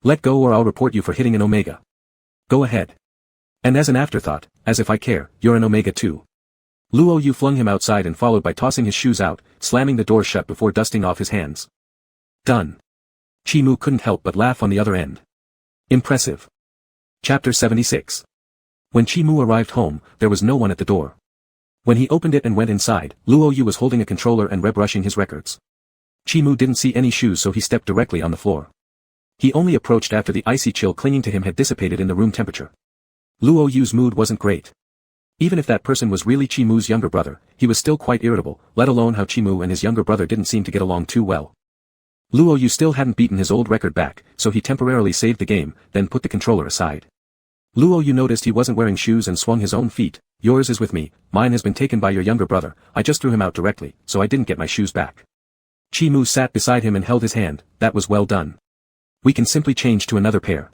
Let go or I'll report you for hitting an Omega. Go ahead. And as an afterthought, as if I care, you're an Omega too. Luo Yu flung him outside and followed by tossing his shoes out, slamming the door shut before dusting off his hands. Done. Chi Mu couldn't help but laugh on the other end. Impressive. Chapter 76. When Chi Mu arrived home, there was no one at the door. When he opened it and went inside, Luo Yu was holding a controller and rebrushing his records. Chi Mu didn't see any shoes, so he stepped directly on the floor. He only approached after the icy chill clinging to him had dissipated in the room temperature. Luo Yu's mood wasn't great. Even if that person was really Chi Mu's younger brother, he was still quite irritable, let alone how Chi Mu and his younger brother didn't seem to get along too well. Luo Yu still hadn't beaten his old record back, so he temporarily saved the game, then put the controller aside. Luo Yu noticed he wasn't wearing shoes and swung his own feet. Yours is with me, mine has been taken by your younger brother, I just threw him out directly, so I didn't get my shoes back. Chi Mu sat beside him and held his hand. That was well done. We can simply change to another pair.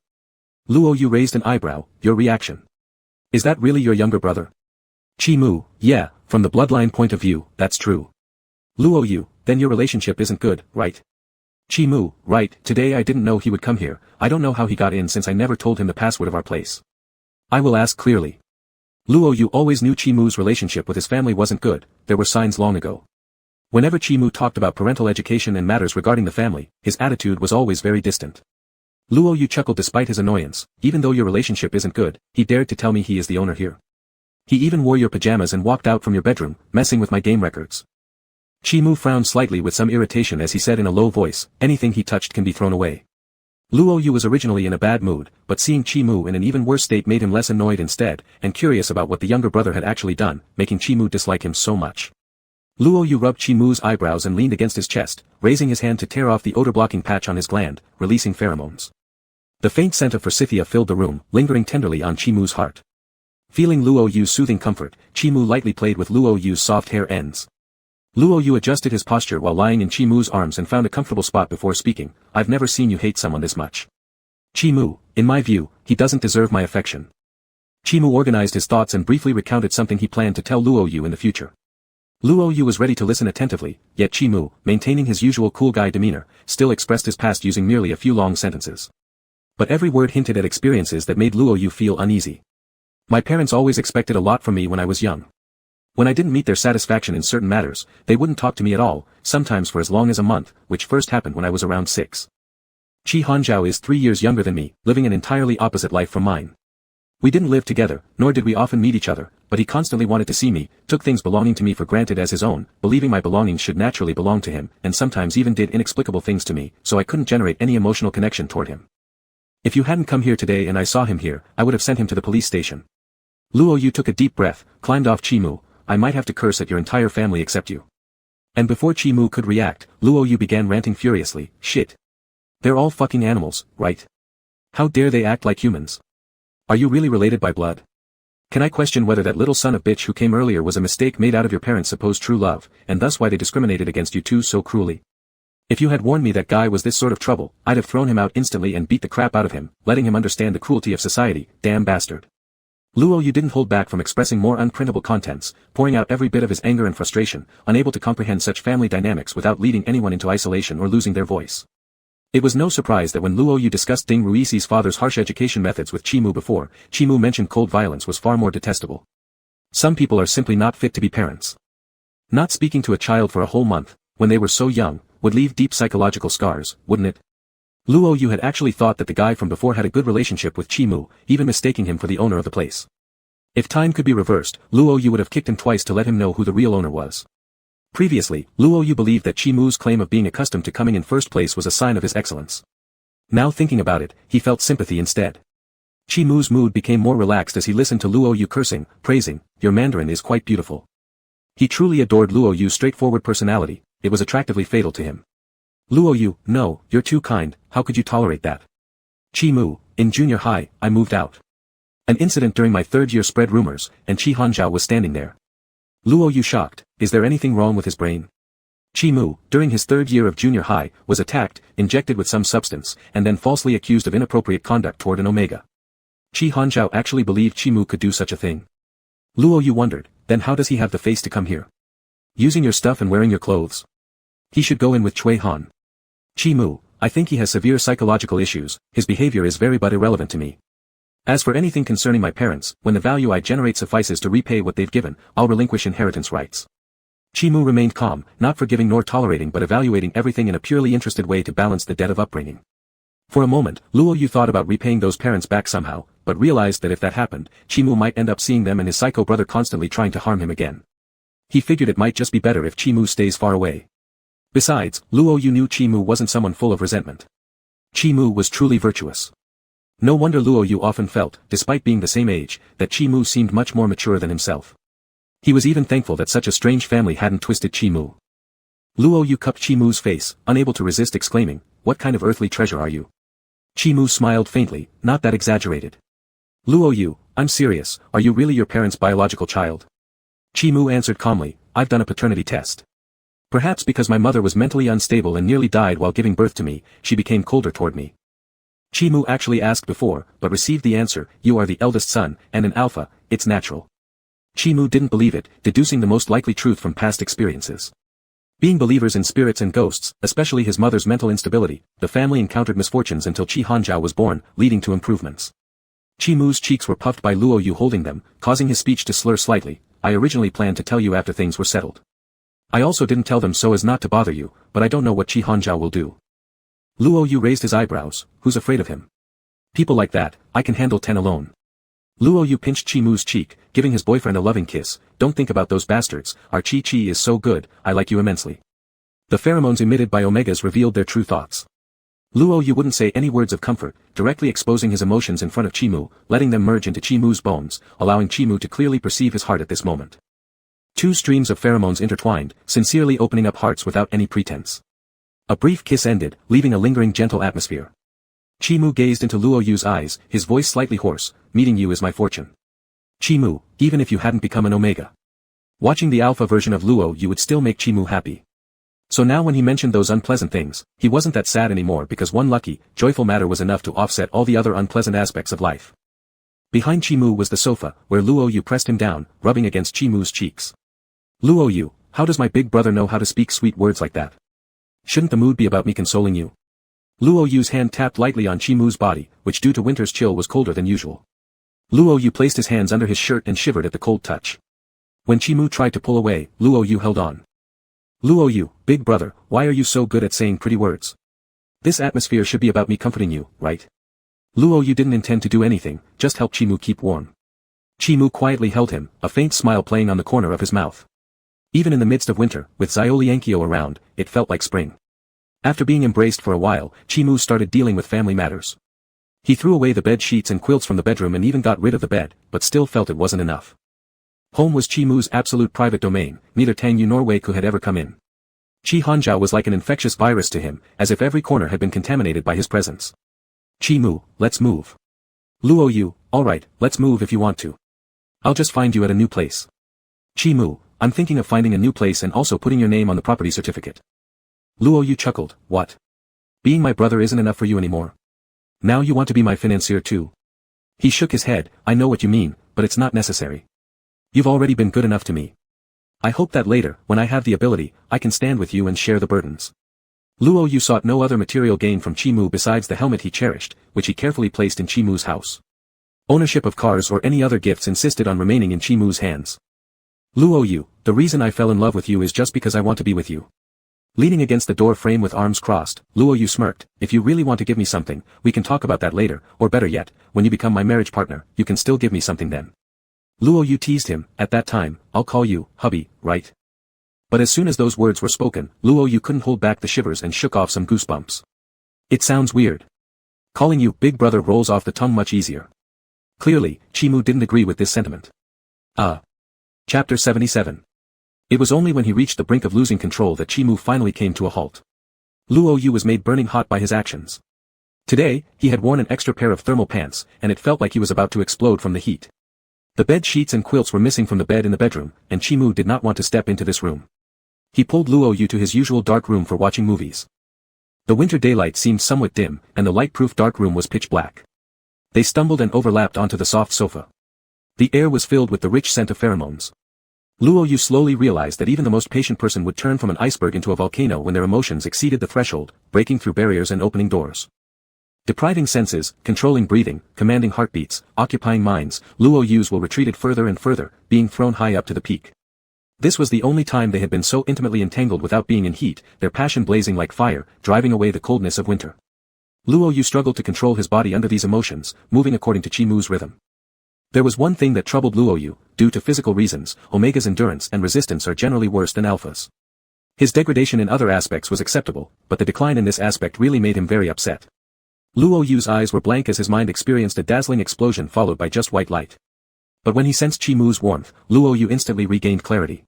Luo Yu raised an eyebrow. Your reaction? Is that really your younger brother? Chi Mu, yeah, from the bloodline point of view, that's true. Luo Yu, then your relationship isn't good, right? Chi Mu, right, today I didn't know he would come here, I don't know how he got in since I never told him the password of our place. I will ask clearly. Luo Yu always knew Chi Mu's relationship with his family wasn't good, there were signs long ago. Whenever Chi Mu talked about parental education and matters regarding the family, his attitude was always very distant. Luo Yu chuckled despite his annoyance. Even though your relationship isn't good, he dared to tell me he is the owner here. He even wore your pajamas and walked out from your bedroom, messing with my game records. Chi Mu frowned slightly with some irritation as he said in a low voice, anything he touched can be thrown away. Luo Yu was originally in a bad mood, but seeing Chi Mu in an even worse state made him less annoyed instead, and curious about what the younger brother had actually done, making Chi Mu dislike him so much. Luo Yu rubbed Chi Mu's eyebrows and leaned against his chest, raising his hand to tear off the odor-blocking patch on his gland, releasing pheromones. The faint scent of forsythia filled the room, lingering tenderly on Chi Mu's heart. Feeling Luo Yu's soothing comfort, Chi Mu lightly played with Luo Yu's soft hair ends. Luo Yu adjusted his posture while lying in Chi Mu's arms and found a comfortable spot before speaking. I've never seen you hate someone this much. Chi Mu, in my view, he doesn't deserve my affection. Chi Mu organized his thoughts and briefly recounted something he planned to tell Luo Yu in the future. Luo Yu was ready to listen attentively, yet Chi Mu, maintaining his usual cool guy demeanor, still expressed his past using merely a few long sentences. But every word hinted at experiences that made Luo Yu feel uneasy. My parents always expected a lot from me when I was young. When I didn't meet their satisfaction in certain matters, they wouldn't talk to me at all, sometimes for as long as a month, which first happened when I was around 6. Chi Hanzhao is 3 years younger than me, living an entirely opposite life from mine. We didn't live together, nor did we often meet each other, but he constantly wanted to see me, took things belonging to me for granted as his own, believing my belongings should naturally belong to him, and sometimes even did inexplicable things to me, so I couldn't generate any emotional connection toward him. If you hadn't come here today and I saw him here, I would have sent him to the police station. Luo Yu took a deep breath, climbed off Chi Mu. I might have to curse at your entire family except you. And before Chi Mu could react, Luo Yu began ranting furiously, shit. They're all fucking animals, right? How dare they act like humans? Are you really related by blood? Can I question whether that little son of bitch who came earlier was a mistake made out of your parents' supposed true love, and thus why they discriminated against you two so cruelly? If you had warned me that guy was this sort of trouble, I'd have thrown him out instantly and beat the crap out of him, letting him understand the cruelty of society, damn bastard. Luo Yu didn't hold back from expressing more unprintable contents, pouring out every bit of his anger and frustration, unable to comprehend such family dynamics without leading anyone into isolation or losing their voice. It was no surprise that when Luo Yu discussed Ding Ruixi's father's harsh education methods with Chi Mu before, Chi Mu mentioned cold violence was far more detestable. Some people are simply not fit to be parents. Not speaking to a child for a whole month, when they were so young, would leave deep psychological scars, wouldn't it? Luo Yu had actually thought that the guy from before had a good relationship with Chi Mu, even mistaking him for the owner of the place. If time could be reversed, Luo Yu would have kicked him twice to let him know who the real owner was. Previously, Luo Yu believed that Chi Mu's claim of being accustomed to coming in first place was a sign of his excellence. Now thinking about it, he felt sympathy instead. Chi Mu's mood became more relaxed as he listened to Luo Yu cursing, praising, your Mandarin is quite beautiful. He truly adored Luo Yu's straightforward personality, it was attractively fatal to him. Luo Yu, no, you're too kind, how could you tolerate that? Chi Mu, in junior high, I moved out. An incident during my 3rd year spread rumors, and Chi Hanzhao was standing there. Luo Yu shocked, is there anything wrong with his brain? Chi-Mu, during his third year of junior high, was attacked, injected with some substance, and then falsely accused of inappropriate conduct toward an Omega. Chi Hanzhao actually believed Chi-Mu could do such a thing. Luo Yu wondered, then how does he have the face to come here? Using your stuff and wearing your clothes? He should go in with Cui Han. Chi-Mu, I think he has severe psychological issues, his behavior is very but irrelevant to me. As for anything concerning my parents, when the value I generate suffices to repay what they've given, I'll relinquish inheritance rights. Chi-Mu remained calm, not forgiving nor tolerating but evaluating everything in a purely interested way to balance the debt of upbringing. For a moment, Luo Yu thought about repaying those parents back somehow, but realized that if that happened, Chi-Mu might end up seeing them and his psycho brother constantly trying to harm him again. He figured it might just be better if Chi-Mu stays far away. Besides, Luo Yu knew Chi-Mu wasn't someone full of resentment. Chi-Mu was truly virtuous. No wonder Luo Yu often felt, despite being the same age, that Chi-Mu seemed much more mature than himself. He was even thankful that such a strange family hadn't twisted Chi-Mu. Luo Yu cupped Chi-Mu's face, unable to resist exclaiming, "What kind of earthly treasure are you?" Chi-Mu smiled faintly, not that exaggerated. "Luo Yu, I'm serious, are you really your parents' biological child?" Chi-Mu answered calmly, "I've done a paternity test. Perhaps because my mother was mentally unstable and nearly died while giving birth to me, she became colder toward me." Chi-Mu actually asked before, but received the answer, "You are the eldest son, and an alpha, it's natural." Chi-Mu didn't believe it, deducing the most likely truth from past experiences. Being believers in spirits and ghosts, especially his mother's mental instability, the family encountered misfortunes until Chi Hanzhao was born, leading to improvements. Chi-Mu's cheeks were puffed by Luo Yu holding them, causing his speech to slur slightly. "I originally planned to tell you after things were settled. I also didn't tell them so as not to bother you, but I don't know what Chi Hanzhao will do." Luo Yu raised his eyebrows, "Who's afraid of him? People like that, I can handle 10 alone." Luo Yu pinched Chi-Mu's cheek, giving his boyfriend a loving kiss. "Don't think about those bastards, our Chi is so good, I like you immensely." The pheromones emitted by Omegas revealed their true thoughts. Luo Yu wouldn't say any words of comfort, directly exposing his emotions in front of Chi-Mu, letting them merge into Chi-Mu's bones, allowing Chi-Mu to clearly perceive his heart at this moment. Two streams of pheromones intertwined, sincerely opening up hearts without any pretense. A brief kiss ended, leaving a lingering gentle atmosphere. Chi-Mu gazed into Luo Yu's eyes, his voice slightly hoarse, "Meeting you is my fortune. Chi-Mu, even if you hadn't become an Omega. Watching the alpha version of Luo Yu would still make Chi-Mu happy." So now when he mentioned those unpleasant things, he wasn't that sad anymore because one lucky, joyful matter was enough to offset all the other unpleasant aspects of life. Behind Chi-Mu was the sofa, where Luo Yu pressed him down, rubbing against Chi-Mu's cheeks. "Luo Yu, how does my big brother know how to speak sweet words like that? Shouldn't the mood be about me consoling you?" Luo Yu's hand tapped lightly on Chi-Mu's body, which due to winter's chill was colder than usual. Luo Yu placed his hands under his shirt and shivered at the cold touch. When Chi-Mu tried to pull away, Luo Yu held on. "Luo Yu, big brother, why are you so good at saying pretty words? This atmosphere should be about me comforting you, right?" Luo Yu didn't intend to do anything, just help Chi-Mu keep warm. Chi-Mu quietly held him, a faint smile playing on the corner of his mouth. Even in the midst of winter, with Xiaoli Enkyo around, it felt like spring. After being embraced for a while, Chi-Mu started dealing with family matters. He threw away the bed sheets and quilts from the bedroom and even got rid of the bed, but still felt it wasn't enough. Home was Chi-Mu's absolute private domain, neither Tang Yu nor Wei Ku had ever come in. Chi Hanzhao was like an infectious virus to him, as if every corner had been contaminated by his presence. "Chi-Mu, let's move." "Luo Yu, alright, let's move if you want to. I'll just find you at a new place." "Chi-Mu, I'm thinking of finding a new place and also putting your name on the property certificate." Luo Yu chuckled, "What? Being my brother isn't enough for you anymore? Now you want to be my financier too?" He shook his head, "I know what you mean, but it's not necessary. You've already been good enough to me. I hope that later, when I have the ability, I can stand with you and share the burdens." Luo Yu sought no other material gain from Chi-Mu besides the helmet he cherished, which he carefully placed in Chi-Mu's house. Ownership of cars or any other gifts insisted on remaining in Chi-Mu's hands. "Luo Yu, the reason I fell in love with you is just because I want to be with you." Leaning against the door frame with arms crossed, Luo Yu smirked, "If you really want to give me something, we can talk about that later, or better yet, when you become my marriage partner, you can still give me something then." Luo Yu teased him, "At that time, I'll call you, hubby, right?" But as soon as those words were spoken, Luo Yu couldn't hold back the shivers and shook off some goosebumps. "It sounds weird. Calling you big brother rolls off the tongue much easier." Clearly, Chi-Mu didn't agree with this sentiment. Chapter 77. It was only when he reached the brink of losing control that Chi-Mu finally came to a halt. Luo Yu was made burning hot by his actions. Today, he had worn an extra pair of thermal pants, and it felt like he was about to explode from the heat. The bed sheets and quilts were missing from the bed in the bedroom, and Chi-Mu did not want to step into this room. He pulled Luo Yu to his usual dark room for watching movies. The winter daylight seemed somewhat dim, and the light-proof dark room was pitch black. They stumbled and overlapped onto the soft sofa. The air was filled with the rich scent of pheromones. Luo Yu slowly realized that even the most patient person would turn from an iceberg into a volcano when their emotions exceeded the threshold, breaking through barriers and opening doors. Depriving senses, controlling breathing, commanding heartbeats, occupying minds, Luo Yu's will retreated further and further, being thrown high up to the peak. This was the only time they had been so intimately entangled without being in heat, their passion blazing like fire, driving away the coldness of winter. Luo Yu struggled to control his body under these emotions, moving according to Chi Mu's rhythm. There was one thing that troubled Luo Yu: due to physical reasons, Omega's endurance and resistance are generally worse than Alphas. His degradation in other aspects was acceptable, but the decline in this aspect really made him very upset. Luo Yu's eyes were blank as his mind experienced a dazzling explosion followed by just white light. But when he sensed Chi Mu's warmth, Luo Yu instantly regained clarity.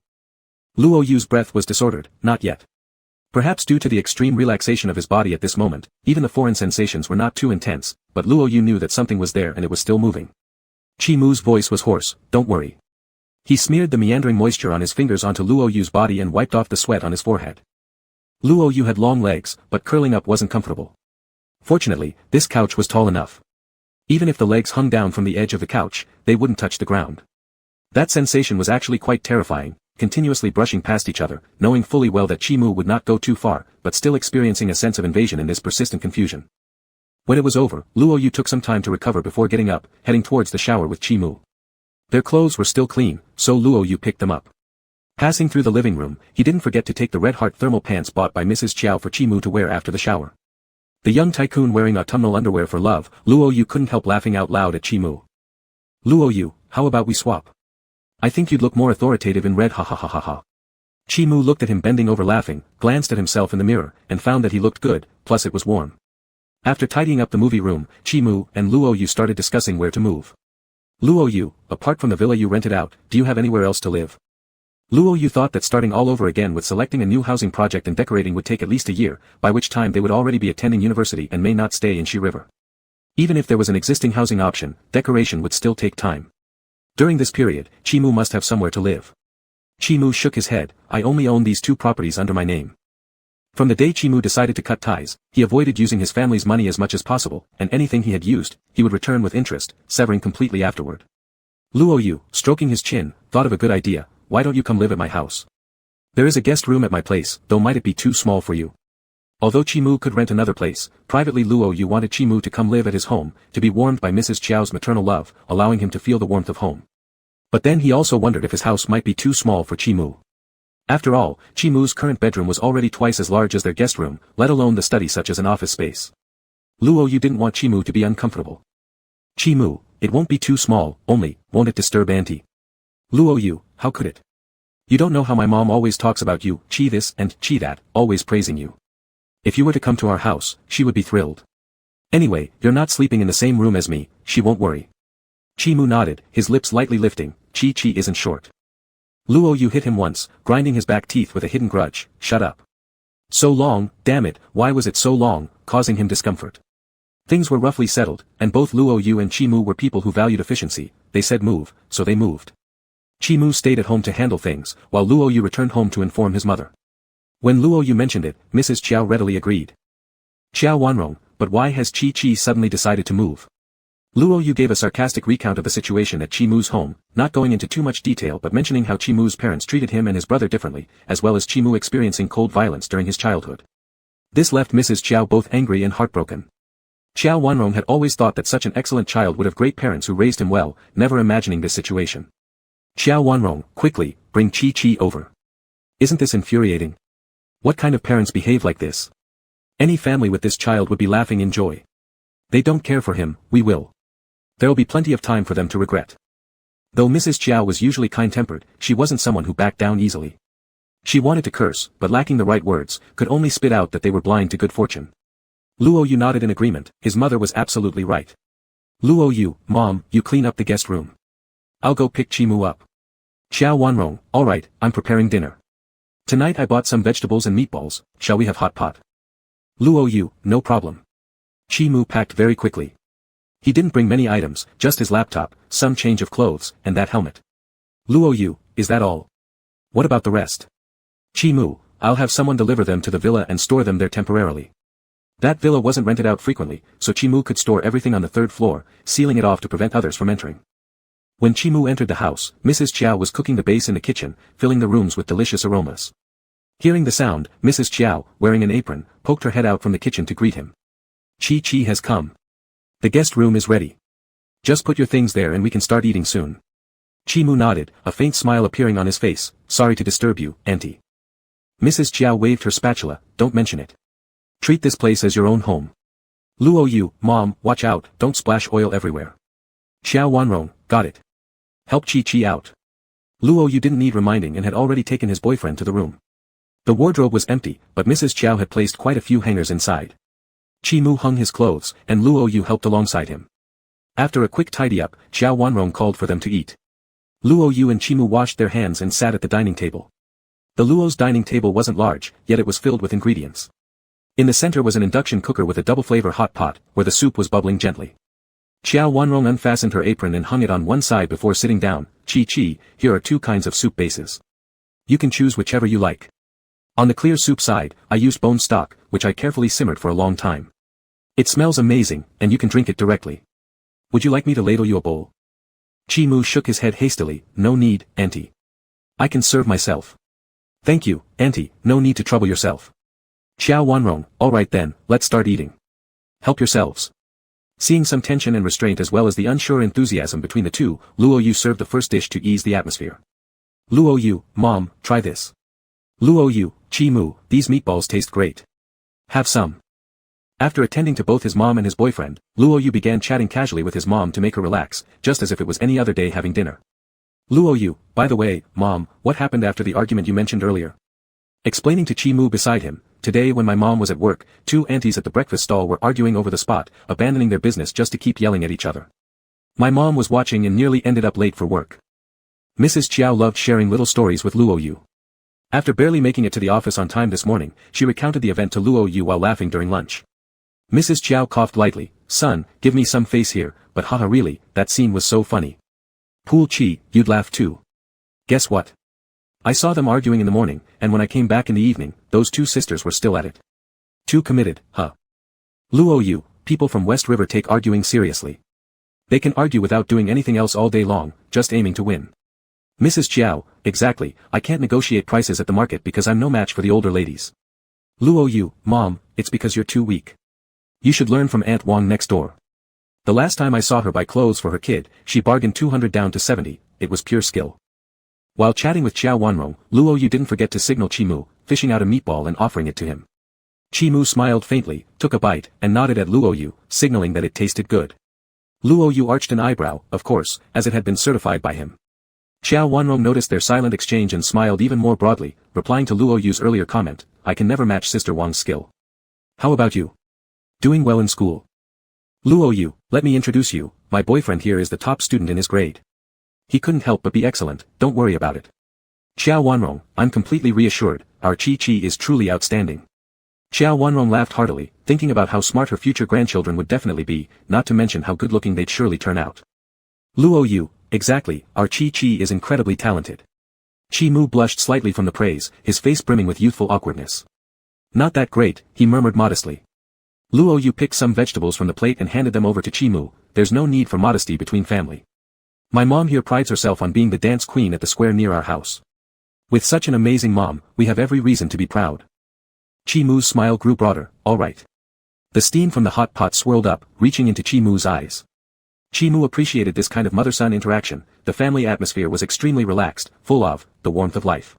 Luo Yu's breath was disordered, not yet. Perhaps due to the extreme relaxation of his body at this moment, even the foreign sensations were not too intense, but Luo Yu knew that something was there and it was still moving. Chi Mu's voice was hoarse, "Don't worry." He smeared the meandering moisture on his fingers onto Luo Yu's body and wiped off the sweat on his forehead. Luo Yu had long legs, but curling up wasn't comfortable. Fortunately, this couch was tall enough. Even if the legs hung down from the edge of the couch, they wouldn't touch the ground. That sensation was actually quite terrifying, continuously brushing past each other, knowing fully well that Chi Mu would not go too far, but still experiencing a sense of invasion in this persistent confusion. When it was over, Luo Yu took some time to recover before getting up, heading towards the shower with Chi Mu. Their clothes were still clean, so Luo Yu picked them up. Passing through the living room, he didn't forget to take the red heart thermal pants bought by Mrs. Chiao for Chi Mu to wear after the shower. The young tycoon wearing autumnal underwear for love, Luo Yu couldn't help laughing out loud at Chi Mu. "Luo Yu, how about we swap? I think you'd look more authoritative in red, ha ha ha ha ha." Chi Mu looked at him bending over laughing, glanced at himself in the mirror, and found that he looked good, plus it was warm. After tidying up the movie room, Chi Mu and Luo Yu started discussing where to move. "Luo Yu, apart from the villa you rented out, do you have anywhere else to live?" Luo Yu thought that starting all over again with selecting a new housing project and decorating would take at least a year, by which time they would already be attending university and may not stay in Shi River. Even if there was an existing housing option, decoration would still take time. During this period, Chi Mu must have somewhere to live. Chi Mu shook his head. "I only own these 2 properties under my name." From the day Chi Mu decided to cut ties, he avoided using his family's money as much as possible, and anything he had used, he would return with interest, severing completely afterward. Luo Yu, stroking his chin, thought of a good idea. "Why don't you come live at my house? There is a guest room at my place, though might it be too small for you?" Although Chi Mu could rent another place, privately Luo Yu wanted Chi Mu to come live at his home, to be warmed by Mrs. Chiao's maternal love, allowing him to feel the warmth of home. But then he also wondered if his house might be too small for Chi Mu. After all, Chi Mu's current bedroom was already twice as large as their guest room, let alone the study such as an office space. Luo Yu didn't want Chi Mu to be uncomfortable. "Chi Mu, it won't be too small, only, won't it disturb Auntie?" "Luo Yu, how could it? You don't know how my mom always talks about you, Chi this and Chi that, always praising you. If you were to come to our house, she would be thrilled. Anyway, you're not sleeping in the same room as me, she won't worry." Chi Mu nodded, his lips lightly lifting. Chi isn't short. Luo Yu hit him once, grinding his back teeth with a hidden grudge. "Shut up. So long, damn it, why was it so long," causing him discomfort. Things were roughly settled, and both Luo Yu and Chi Mu were people who valued efficiency. They said move, so they moved. Chi Mu stayed at home to handle things, while Luo Yu returned home to inform his mother. When Luo Yu mentioned it, Mrs. Chiao readily agreed. "Chiao Wanrong, but why has Chi suddenly decided to move?" Luo Yu gave a sarcastic recount of the situation at Chi Mu's home, not going into too much detail but mentioning how Chi Mu's parents treated him and his brother differently, as well as Chi Mu experiencing cold violence during his childhood. This left Mrs. Chiao both angry and heartbroken. Chiao Wanrong had always thought that such an excellent child would have great parents who raised him well, never imagining this situation. "Chiao Wanrong, quickly, bring Chi over. Isn't this infuriating? What kind of parents behave like this? Any family with this child would be laughing in joy. They don't care for him, we will. There'll be plenty of time for them to regret." Though Mrs. Chiao was usually kind-tempered, she wasn't someone who backed down easily. She wanted to curse, but lacking the right words, could only spit out that they were blind to good fortune. Luo Yu nodded in agreement, his mother was absolutely right. "Luo Yu, Mom, you clean up the guest room. I'll go pick Chi Mu up." "Chiao Wanrong, alright, I'm preparing dinner. Tonight I bought some vegetables and meatballs, shall we have hot pot?" "Luo Yu, no problem." Chi Mu packed very quickly. He didn't bring many items, just his laptop, some change of clothes, and that helmet. "Luo Yu, is that all? What about the rest?" Chi-mu, I'll have someone deliver them to the villa and store them there temporarily. That villa wasn't rented out frequently, so Chi-mu could store everything on the third floor, sealing it off to prevent others from entering. When Chi-mu entered the house, Mrs. Chiao was cooking the base in the kitchen, filling the rooms with delicious aromas. Hearing the sound, Mrs. Chiao, wearing an apron, poked her head out from the kitchen to greet him. Chi has come. The guest room is ready. Just put your things there and we can start eating soon. Chi-mu nodded, a faint smile appearing on his face. Sorry to disturb you, auntie. Mrs. Chiao waved her spatula. Don't mention it. Treat this place as your own home. Luo Yu, Mom, watch out, don't splash oil everywhere. Xiao Wanrong, got it. Help Chi out. Luo Yu didn't need reminding and had already taken his boyfriend to the room. The wardrobe was empty, but Mrs. Chiao had placed quite a few hangers inside. Chi-mu hung his clothes, and Luo Yu helped alongside him. After a quick tidy-up, Xiao Wanrong called for them to eat. Luo Yu and Chi-mu washed their hands and sat at the dining table. The Luo's dining table wasn't large, yet it was filled with ingredients. In the center was an induction cooker with a double-flavor hot pot, where the soup was bubbling gently. Xiao Wanrong unfastened her apron and hung it on one side before sitting down. Chi, here are 2 kinds of soup bases. You can choose whichever you like. On the clear soup side, I used bone stock, which I carefully simmered for a long time. It smells amazing, and you can drink it directly. Would you like me to ladle you a bowl? Chi-mu shook his head hastily. No need, auntie. I can serve myself. Thank you, auntie, no need to trouble yourself. Xiao Wanrong, alright then, let's start eating. Help yourselves. Seeing some tension and restraint as well as the unsure enthusiasm between the two, Luo Yu served the first dish to ease the atmosphere. Luo Yu, Mom, try this. Luo Yu, Chi-mu, these meatballs taste great. Have some. After attending to both his mom and his boyfriend, Luo Yu began chatting casually with his mom to make her relax, just as if it was any other day having dinner. Luo Yu, by the way, Mom, what happened after the argument you mentioned earlier? Explaining to Chi-mu beside him, today when my mom was at work, 2 aunties at the breakfast stall were arguing over the spot, abandoning their business just to keep yelling at each other. My mom was watching and nearly ended up late for work. Mrs. Chiao loved sharing little stories with Luo Yu. After barely making it to the office on time this morning, she recounted the event to Luo Yu while laughing during lunch. Mrs. Chiao coughed lightly. Son, give me some face here, but haha really, that scene was so funny. Pool Chi, you'd laugh too. Guess what? I saw them arguing in the morning, and when I came back in the evening, those 2 sisters were still at it. Too committed, huh? Luo Yu, people from West River take arguing seriously. They can argue without doing anything else all day long, just aiming to win. Mrs. Chiao, exactly, I can't negotiate prices at the market because I'm no match for the older ladies. Luo Yu, Mom, it's because you're too weak. You should learn from Aunt Wang next door. The last time I saw her buy clothes for her kid, she bargained 200 down to 70, it was pure skill. While chatting with Xiao Wanrong, Luo Yu didn't forget to signal Chi-mu, fishing out a meatball and offering it to him. Chi-mu smiled faintly, took a bite, and nodded at Luo Yu, signaling that it tasted good. Luo Yu arched an eyebrow, of course, as it had been certified by him. Xiao Wanrong noticed their silent exchange and smiled even more broadly, replying to Luo Yu's earlier comment, I can never match Sister Wang's skill. How about you? Doing well in school. Luo Yu, let me introduce you, my boyfriend here is the top student in his grade. He couldn't help but be excellent, don't worry about it. Xiao Wanrong, I'm completely reassured, our Chi is truly outstanding. Xiao Wanrong laughed heartily, thinking about how smart her future grandchildren would definitely be, not to mention how good-looking they'd surely turn out. Luo Yu, exactly, our Chi is incredibly talented. Chi-mu blushed slightly from the praise, his face brimming with youthful awkwardness. Not that great, he murmured modestly. Luo Yu picked some vegetables from the plate and handed them over to Chi-mu, there's no need for modesty between family. My mom here prides herself on being the dance queen at the square near our house. With such an amazing mom, we have every reason to be proud. Chi-mu's smile grew broader, all right. The steam from the hot pot swirled up, reaching into Chi-mu's eyes. Chi-mu appreciated this kind of mother-son interaction, the family atmosphere was extremely relaxed, full of the warmth of life.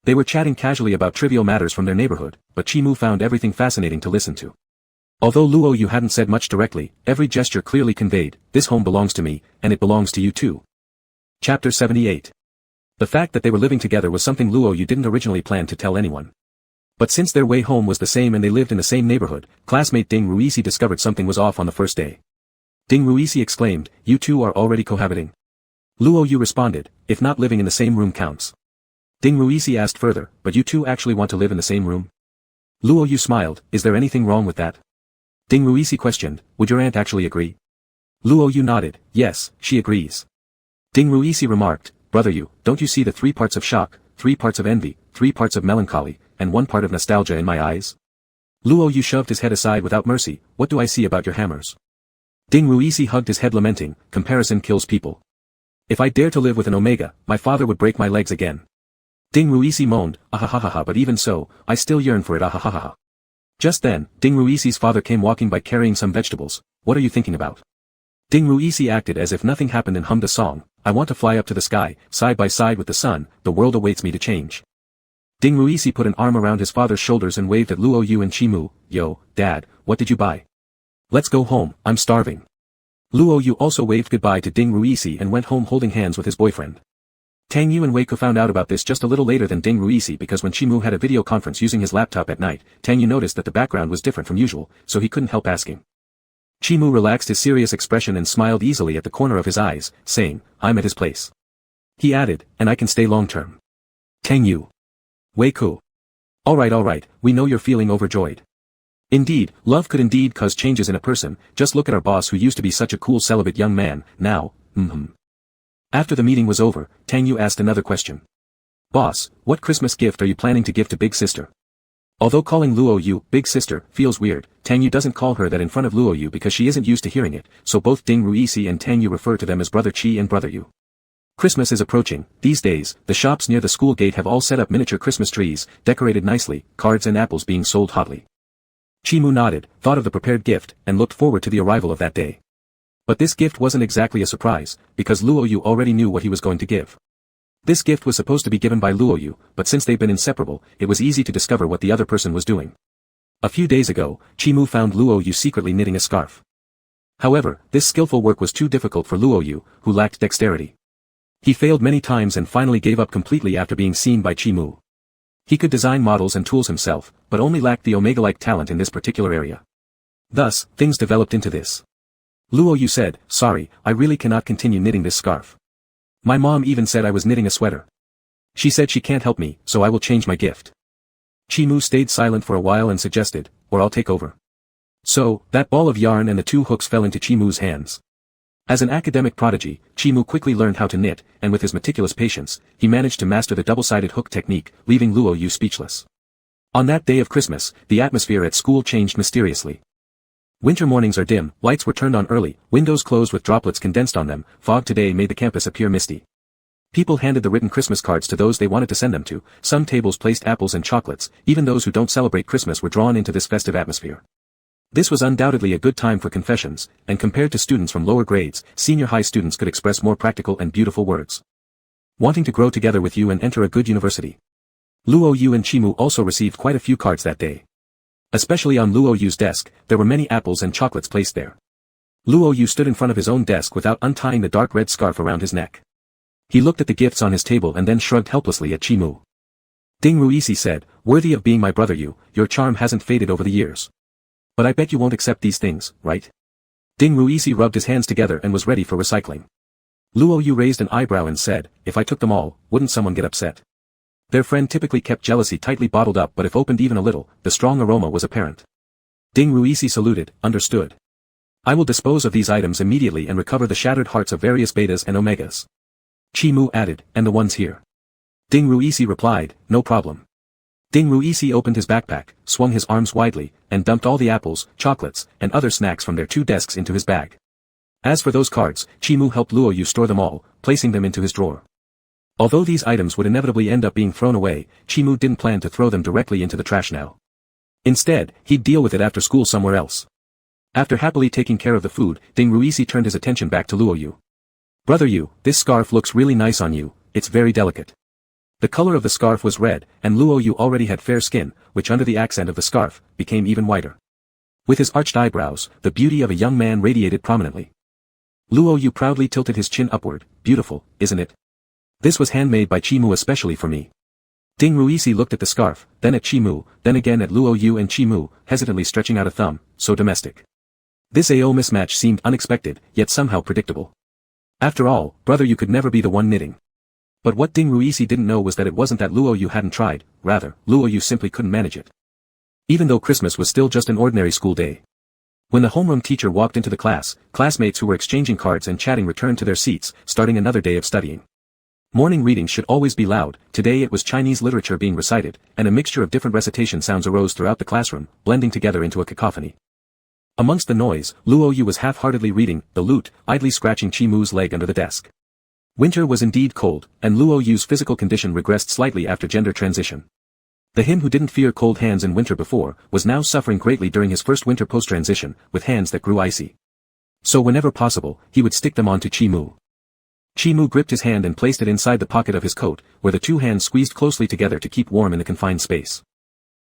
They were chatting casually about trivial matters from their neighborhood, but Chi-mu found everything fascinating to listen to. Although Luo Yu hadn't said much directly, every gesture clearly conveyed, this home belongs to me, and it belongs to you too. Chapter 78. The fact that they were living together was something Luo Yu didn't originally plan to tell anyone. But since their way home was the same and they lived in the same neighborhood, classmate Ding Ruisi discovered something was off on the first day. Ding Ruisi exclaimed, you two are already cohabiting. Luo Yu responded, if not living in the same room counts. Ding Ruisi asked further, but you two actually want to live in the same room? Luo Yu smiled, is there anything wrong with that? Ding Ruisi questioned, would your aunt actually agree? Luo Yu nodded, yes, she agrees. Ding Ruisi remarked, brother Yu, don't you see the 3 parts of shock, 3 parts of envy, 3 parts of melancholy, and 1 part of nostalgia in my eyes? Luo Yu shoved his head aside without mercy. What do I see about your hammers? Ding Ruisi hugged his head lamenting, comparison kills people. If I dare to live with an Omega, my father would break my legs again. Ding Ruisi moaned, ahahaha, but even so, I still yearn for it, ahahaha. Just then, Ding Ruisi's father came walking by carrying some vegetables. What are you thinking about? Ding Ruisi acted as if nothing happened and hummed a song. I want to fly up to the sky, side by side with the sun, the world awaits me to change. Ding Ruisi put an arm around his father's shoulders and waved at Luo Yu and Chimu. Yo, Dad, what did you buy? Let's go home, I'm starving. Luo Yu also waved goodbye to Ding Ruisi and went home holding hands with his boyfriend. Tang Yu and Wei Ku found out about this just a little later than Ding Ruisi because when Chimu had a video conference using his laptop at night, Tang Yu noticed that the background was different from usual, so he couldn't help asking. Chimu relaxed his serious expression and smiled easily at the corner of his eyes, saying, I'm at his place. He added, and I can stay long-term. Tang Yu. Wei Ku. Alright, we know you're feeling overjoyed. Indeed, love could indeed cause changes in a person. Just look at our boss who used to be such a cool celibate young man, now, After the meeting was over, Tang Yu asked another question. Boss, what Christmas gift are you planning to give to Big Sister? Although calling Luo Yu Big Sister feels weird, Tang Yu doesn't call her that in front of Luo Yu because she isn't used to hearing it, so both Ding Ruisi and Tang Yu refer to them as Brother Chi and Brother Yu. Christmas is approaching. These days, the shops near the school gate have all set up miniature Christmas trees, decorated nicely, cards and apples being sold hotly. Chimu nodded, thought of the prepared gift, and looked forward to the arrival of that day. But this gift wasn't exactly a surprise, because Luo Yu already knew what he was going to give. This gift was supposed to be given by Luo Yu, but since they've been inseparable, it was easy to discover what the other person was doing. A few days ago, Chimu found Luo Yu secretly knitting a scarf. However, this skillful work was too difficult for Luo Yu, who lacked dexterity. He failed many times and finally gave up completely after being seen by Chimu. He could design models and tools himself, but only lacked the Omega-like talent in this particular area. Thus, things developed into this. Luo Yu said, sorry, I really cannot continue knitting this scarf. My mom even said I was knitting a sweater. She said she can't help me, so I will change my gift. Chimu stayed silent for a while and suggested, or I'll take over. So, that ball of yarn and the 2 hooks fell into Chimu's hands. As an academic prodigy, Chimu quickly learned how to knit, and with his meticulous patience, he managed to master the double-sided hook technique, leaving Luo Yu speechless. On that day of Christmas, the atmosphere at school changed mysteriously. Winter mornings are dim, lights were turned on early, windows closed with droplets condensed on them, fog today made the campus appear misty. People handed the written Christmas cards to those they wanted to send them to, some tables placed apples and chocolates, even those who don't celebrate Christmas were drawn into this festive atmosphere. This was undoubtedly a good time for confessions, and compared to students from lower grades, senior high students could express more practical and beautiful words. Wanting to grow together with you and enter a good university. Luo Yu and Chimu also received quite a few cards that day. Especially on Luo Yu's desk, there were many apples and chocolates placed there. Luo Yu stood in front of his own desk without untying the dark red scarf around his neck. He looked at the gifts on his table and then shrugged helplessly at Chimu. Ding Ruisi said, worthy of being my brother Yu, your charm hasn't faded over the years. But I bet you won't accept these things, right? Ding Ruisi rubbed his hands together and was ready for recycling. Luo Yu raised an eyebrow and said, if I took them all, wouldn't someone get upset? Their friend typically kept jealousy tightly bottled up, but if opened even a little, the strong aroma was apparent. Ding Ruisi saluted, understood. I will dispose of these items immediately and recover the shattered hearts of various betas and omegas. Chimu added, and the ones here. Ding Ruisi replied, no problem. Ding Ruisi opened his backpack, swung his arms widely, and dumped all the apples, chocolates, and other snacks from their 2 desks into his bag. As for those cards, Chimu helped Luo Yu store them all, placing them into his drawer. Although these items would inevitably end up being thrown away, Chimu didn't plan to throw them directly into the trash now. Instead, he'd deal with it after school somewhere else. After happily taking care of the food, Ding Ruisi turned his attention back to Luo Yu. Brother Yu, this scarf looks really nice on you, it's very delicate. The color of the scarf was red, and Luo Yu already had fair skin, which under the accent of the scarf, became even whiter. With his arched eyebrows, the beauty of a young man radiated prominently. Luo Yu proudly tilted his chin upward, beautiful, isn't it? This was handmade by Chimu especially for me. Ding Ruisi looked at the scarf, then at Chimu, then again at Luo Yu and Chimu, hesitantly stretching out a thumb, so domestic. This AO mismatch seemed unexpected, yet somehow predictable. After all, brother Yu could never be the one knitting. But what Ding Ruisi didn't know was that it wasn't that Luo Yu hadn't tried, rather, Luo Yu simply couldn't manage it. Even though Christmas was still just an ordinary school day. When the homeroom teacher walked into the class, classmates who were exchanging cards and chatting returned to their seats, starting another day of studying. Morning readings should always be loud. Today it was Chinese literature being recited, and a mixture of different recitation sounds arose throughout the classroom, blending together into a cacophony. Amongst the noise, Luo Yu was half-heartedly reading The Lute, idly scratching Chi Mu's leg under the desk. Winter was indeed cold, and Luo Yu's physical condition regressed slightly after gender transition. The him who didn't fear cold hands in winter before, was now suffering greatly during his first winter post-transition, with hands that grew icy. So whenever possible, he would stick them onto Chi Mu. Chi Mu gripped his hand and placed it inside the pocket of his coat, where the two hands squeezed closely together to keep warm in the confined space.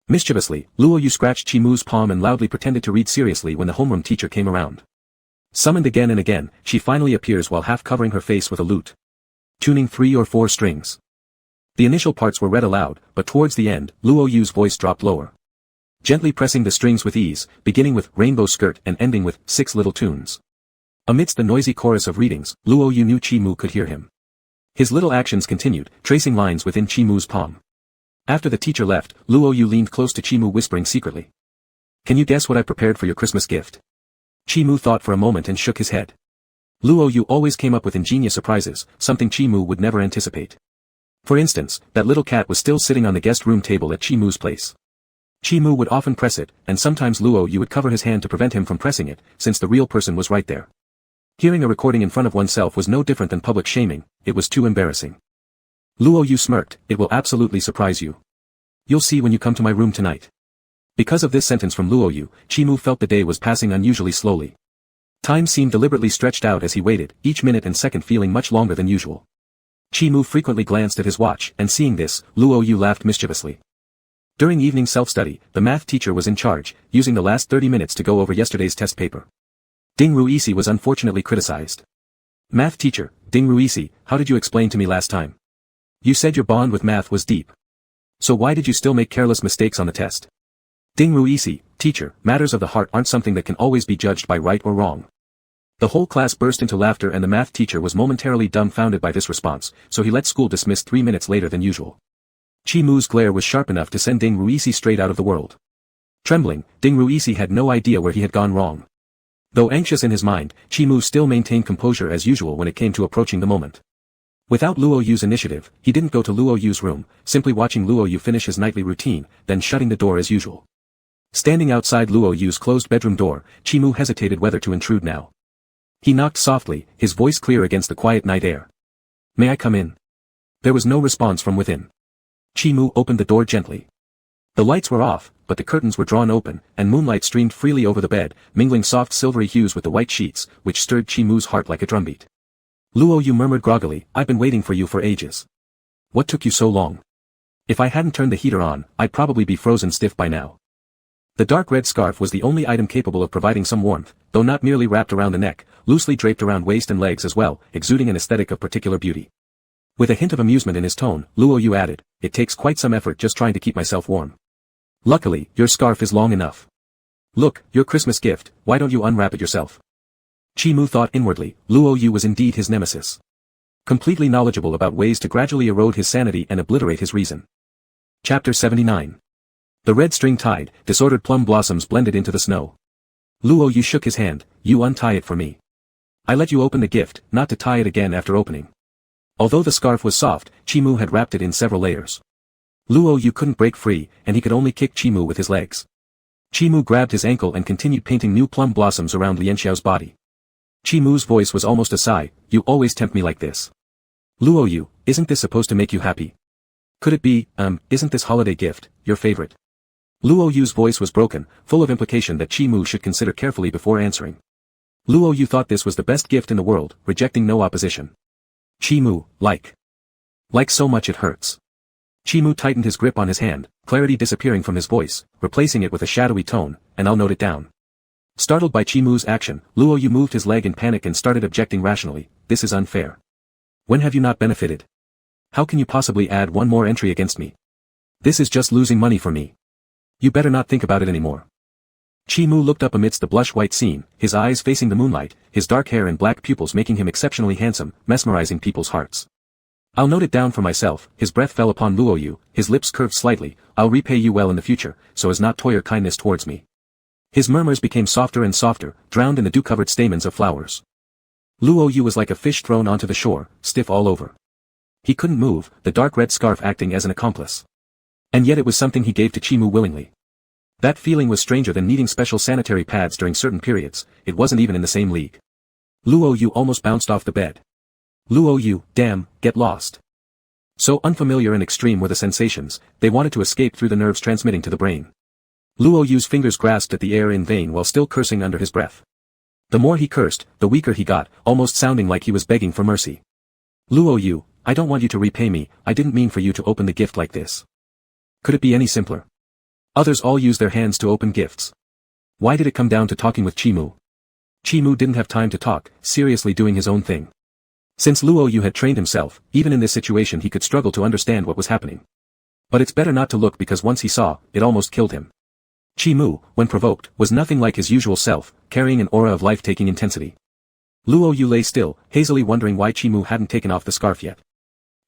Mischievously, Luo Yu scratched Chi Mu's palm and loudly pretended to read seriously when the homeroom teacher came around. Summoned again and again, she finally appears while half covering her face with a lute. Tuning 3 or 4 strings. The initial parts were read aloud, but towards the end, Luo Yu's voice dropped lower. Gently pressing the strings with ease, beginning with Rainbow Skirt and ending with 6 Little Tunes. Amidst the noisy chorus of readings, Luo Yu knew Chi Mu could hear him. His little actions continued, tracing lines within Chi Mu's palm. After the teacher left, Luo Yu leaned close to Chi Mu whispering secretly. "Can you guess what I prepared for your Christmas gift?" Chi Mu thought for a moment and shook his head. Luo Yu always came up with ingenious surprises, something Chi Mu would never anticipate. For instance, that little cat was still sitting on the guest room table at Chi Mu's place. Chi Mu would often press it, and sometimes Luo Yu would cover his hand to prevent him from pressing it, since the real person was right there. Hearing a recording in front of oneself was no different than public shaming, it was too embarrassing. Luo Yu smirked, "It will absolutely surprise you. You'll see when you come to my room tonight." Because of this sentence from Luo Yu, Chi Mu felt the day was passing unusually slowly. Time seemed deliberately stretched out as he waited, each minute and second feeling much longer than usual. Chi Mu frequently glanced at his watch, and seeing this, Luo Yu laughed mischievously. During evening self-study, the math teacher was in charge, using the last 30 minutes to go over yesterday's test paper. Ding Ruisi was unfortunately criticized. "Math teacher, Ding Ruisi, how did you explain to me last time? You said your bond with math was deep. So why did you still make careless mistakes on the test?" Ding Ruisi, "Teacher, matters of the heart aren't something that can always be judged by right or wrong." The whole class burst into laughter and the math teacher was momentarily dumbfounded by this response, so he let school dismiss 3 minutes later than usual. Chi Mu's glare was sharp enough to send Ding Ruisi straight out of the world. Trembling, Ding Ruisi had no idea where he had gone wrong. Though anxious in his mind, Chi Mu still maintained composure as usual when it came to approaching the moment. Without Luo Yu's initiative, he didn't go to Luo Yu's room, simply watching Luo Yu finish his nightly routine, then shutting the door as usual. Standing outside Luo Yu's closed bedroom door, Chi Mu hesitated whether to intrude now. He knocked softly, his voice clear against the quiet night air. "May I come in?" There was no response from within. Chi Mu opened the door gently. The lights were off, but the curtains were drawn open, and moonlight streamed freely over the bed, mingling soft silvery hues with the white sheets, which stirred Chi Mu's heart like a drumbeat. Luo Yu murmured groggily, "I've been waiting for you for ages. What took you so long? If I hadn't turned the heater on, I'd probably be frozen stiff by now." The dark red scarf was the only item capable of providing some warmth, though not merely wrapped around the neck, loosely draped around waist and legs as well, exuding an aesthetic of particular beauty. With a hint of amusement in his tone, Luo Yu added, "It takes quite some effort just trying to keep myself warm. Luckily, your scarf is long enough. Look, your Christmas gift, why don't you unwrap it yourself?" Chi Mu thought inwardly, Luo Yu was indeed his nemesis. Completely knowledgeable about ways to gradually erode his sanity and obliterate his reason. Chapter 79. The red string tied, disordered plum blossoms blended into the snow. Luo Yu shook his hand, "You untie it for me. I let you open the gift, not to tie it again after opening." Although the scarf was soft, Chi Mu had wrapped it in several layers. Luo Yu couldn't break free, and he could only kick Chi Mu with his legs. Chi Mu grabbed his ankle and continued painting new plum blossoms around Lian Xiao's body. Chi Mu's voice was almost a sigh, "You always tempt me like this. Luo Yu, isn't this supposed to make you happy? Could it be, isn't this holiday gift, your favorite?" Luo Yu's voice was broken, full of implication that Chi Mu should consider carefully before answering. Luo Yu thought this was the best gift in the world, rejecting no opposition. Chi Mu, like so much it hurts. Chi Mu tightened his grip on his hand, clarity disappearing from his voice, replacing it with a shadowy tone, "And I'll note it down." Startled by Chi Mu's action, Luo Yu moved his leg in panic and started objecting rationally, "This is unfair. When have you not benefited? How can you possibly add one more entry against me? This is just losing money for me. You better not think about it anymore." Chi Mu looked up amidst the blush-white scene, his eyes facing the moonlight, his dark hair and black pupils making him exceptionally handsome, mesmerizing people's hearts. "I'll note it down for myself." His breath fell upon Luo Yu, his lips curved slightly, "I'll repay you well in the future, so as not to your kindness towards me." His murmurs became softer and softer, drowned in the dew-covered stamens of flowers. Luo Yu was like a fish thrown onto the shore, stiff all over. He couldn't move, the dark red scarf acting as an accomplice. And yet it was something he gave to Chimu willingly. That feeling was stranger than needing special sanitary pads during certain periods, it wasn't even in the same league. Luo Yu almost bounced off the bed. Luo Yu, damn, get lost. So unfamiliar and extreme were the sensations, they wanted to escape through the nerves transmitting to the brain. Luo Yu's fingers grasped at the air in vain while still cursing under his breath. The more he cursed, the weaker he got, almost sounding like he was begging for mercy. Luo Yu, I don't want you to repay me, I didn't mean for you to open the gift like this. Could it be any simpler? Others all use their hands to open gifts. Why did it come down to talking with Chimu? Chimu didn't have time to talk, seriously doing his own thing. Since Luo Yu had trained himself, even in this situation he could struggle to understand what was happening. But it's better not to look because once he saw, it almost killed him. Chimu, when provoked, was nothing like his usual self, carrying an aura of life-taking intensity. Luo Yu lay still, hazily wondering why Chimu hadn't taken off the scarf yet.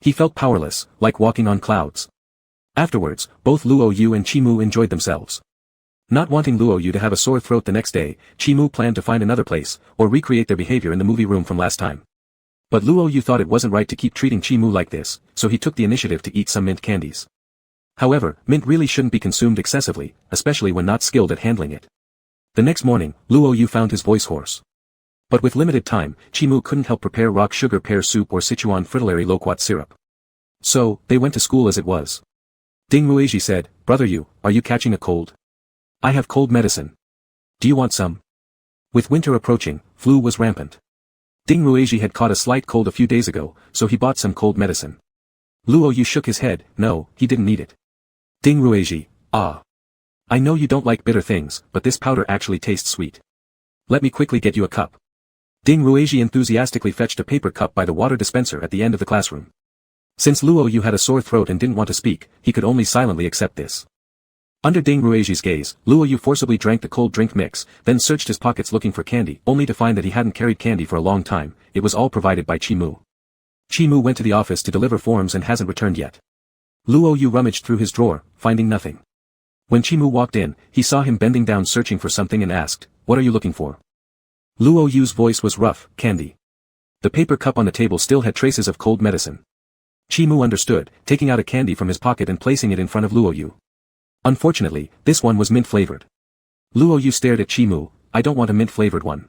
He felt powerless, like walking on clouds. Afterwards, both Luo Yu and Chimu enjoyed themselves. Not wanting Luo Yu to have a sore throat the next day, Chimu planned to find another place, or recreate their behavior in the movie room from last time. But Luo Yu thought it wasn't right to keep treating Chimu like this, so he took the initiative to eat some mint candies. However, mint really shouldn't be consumed excessively, especially when not skilled at handling it. The next morning, Luo Yu found his voice hoarse. But with limited time, Chimu couldn't help prepare rock sugar pear soup or Sichuan fritillary loquat syrup. So, they went to school as it was. Ding Mueji said, Brother Yu, are you catching a cold? I have cold medicine. Do you want some? With winter approaching, flu was rampant. Ding Mueji had caught a slight cold a few days ago, so he bought some cold medicine. Luo Yu shook his head, no, he didn't need it. Ding Rueji, ah. I know you don't like bitter things, but this powder actually tastes sweet. Let me quickly get you a cup. Ding Rueji enthusiastically fetched a paper cup by the water dispenser at the end of the classroom. Since Luo Yu had a sore throat and didn't want to speak, he could only silently accept this. Under Ding Rueji's gaze, Luo Yu forcibly drank the cold drink mix, then searched his pockets looking for candy, only to find that he hadn't carried candy for a long time, it was all provided by Chimu. Chimu went to the office to deliver forms and hasn't returned yet. Luo Yu rummaged through his drawer, finding nothing. When Chimu walked in, he saw him bending down searching for something and asked, What are you looking for? Luo Yu's voice was rough, candy. The paper cup on the table still had traces of cold medicine. Chimu understood, taking out a candy from his pocket and placing it in front of Luo Yu. Unfortunately, this one was mint-flavored. Luo Yu stared at Chimu, I don't want a mint-flavored one.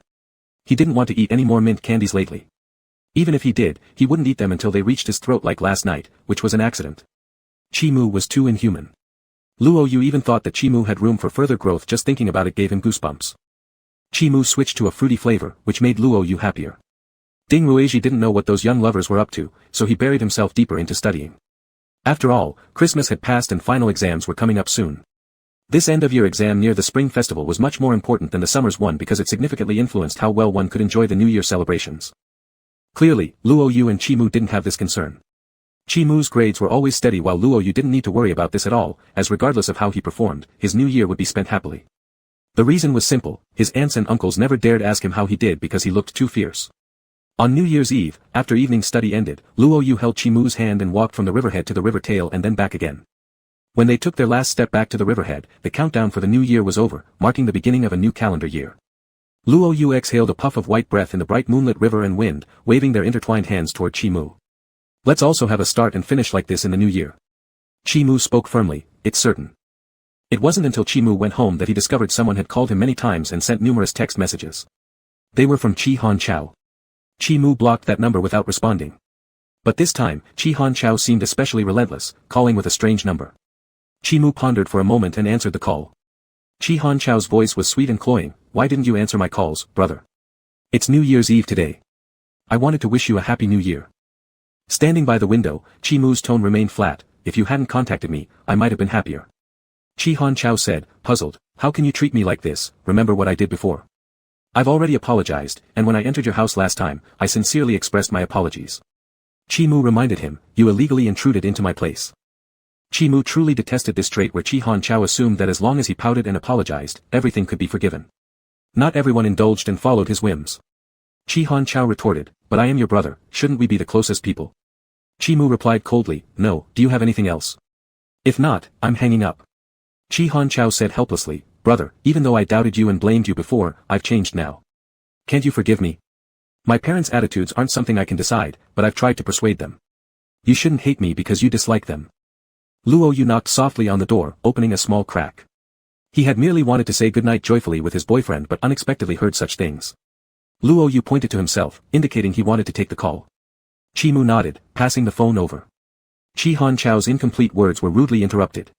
He didn't want to eat any more mint candies lately. Even if he did, he wouldn't eat them until they reached his throat like last night, which was an accident. Chimu was too inhuman. Luo Yu even thought that Chimu had room for further growth, just thinking about it gave him goosebumps. Chimu switched to a fruity flavor, which made Luo Yu happier. Ding Rueji didn't know what those young lovers were up to, so he buried himself deeper into studying. After all, Christmas had passed and final exams were coming up soon. This end-of-year exam near the Spring Festival was much more important than the summer's one because it significantly influenced how well one could enjoy the New Year celebrations. Clearly, Luo Yu and Chimu didn't have this concern. Chimu's grades were always steady while Luo Yu didn't need to worry about this at all, as regardless of how he performed, his new year would be spent happily. The reason was simple, his aunts and uncles never dared ask him how he did because he looked too fierce. On New Year's Eve, after evening study ended, Luo Yu held Chimu's hand and walked from the riverhead to the river tail and then back again. When they took their last step back to the riverhead, the countdown for the new year was over, marking the beginning of a new calendar year. Luo Yu exhaled a puff of white breath in the bright moonlit river and wind, waving their intertwined hands toward Chimu. Let's also have a start and finish like this in the new year. Chimu spoke firmly, it's certain. It wasn't until Chimu went home that he discovered someone had called him many times and sent numerous text messages. They were from Chi Han Chao. Chimu blocked that number without responding. But this time, Chi Han Chao seemed especially relentless, calling with a strange number. Chimu pondered for a moment and answered the call. Chi Han Chao's voice was sweet and cloying, why didn't you answer my calls, brother? It's New Year's Eve today. I wanted to wish you a happy new year. Standing by the window, Chimu's tone remained flat, if you hadn't contacted me, I might have been happier. Chi Han Chao said, puzzled, how can you treat me like this, remember what I did before? I've already apologized, and when I entered your house last time, I sincerely expressed my apologies. Chimu reminded him, you illegally intruded into my place. Chimu truly detested this trait where Chi Han Chao assumed that as long as he pouted and apologized, everything could be forgiven. Not everyone indulged and followed his whims. Chi Han Chao retorted, but I am your brother, shouldn't we be the closest people? Chimu replied coldly, no, do you have anything else? If not, I'm hanging up. Chi Han Chao said helplessly, brother, even though I doubted you and blamed you before, I've changed now. Can't you forgive me? My parents' attitudes aren't something I can decide, but I've tried to persuade them. You shouldn't hate me because you dislike them. Luo Yu knocked softly on the door, opening a small crack. He had merely wanted to say goodnight joyfully with his boyfriend but unexpectedly heard such things. Luo Yu pointed to himself, indicating he wanted to take the call. Chi-mu nodded, passing the phone over. Chi Han Chao's incomplete words were rudely interrupted.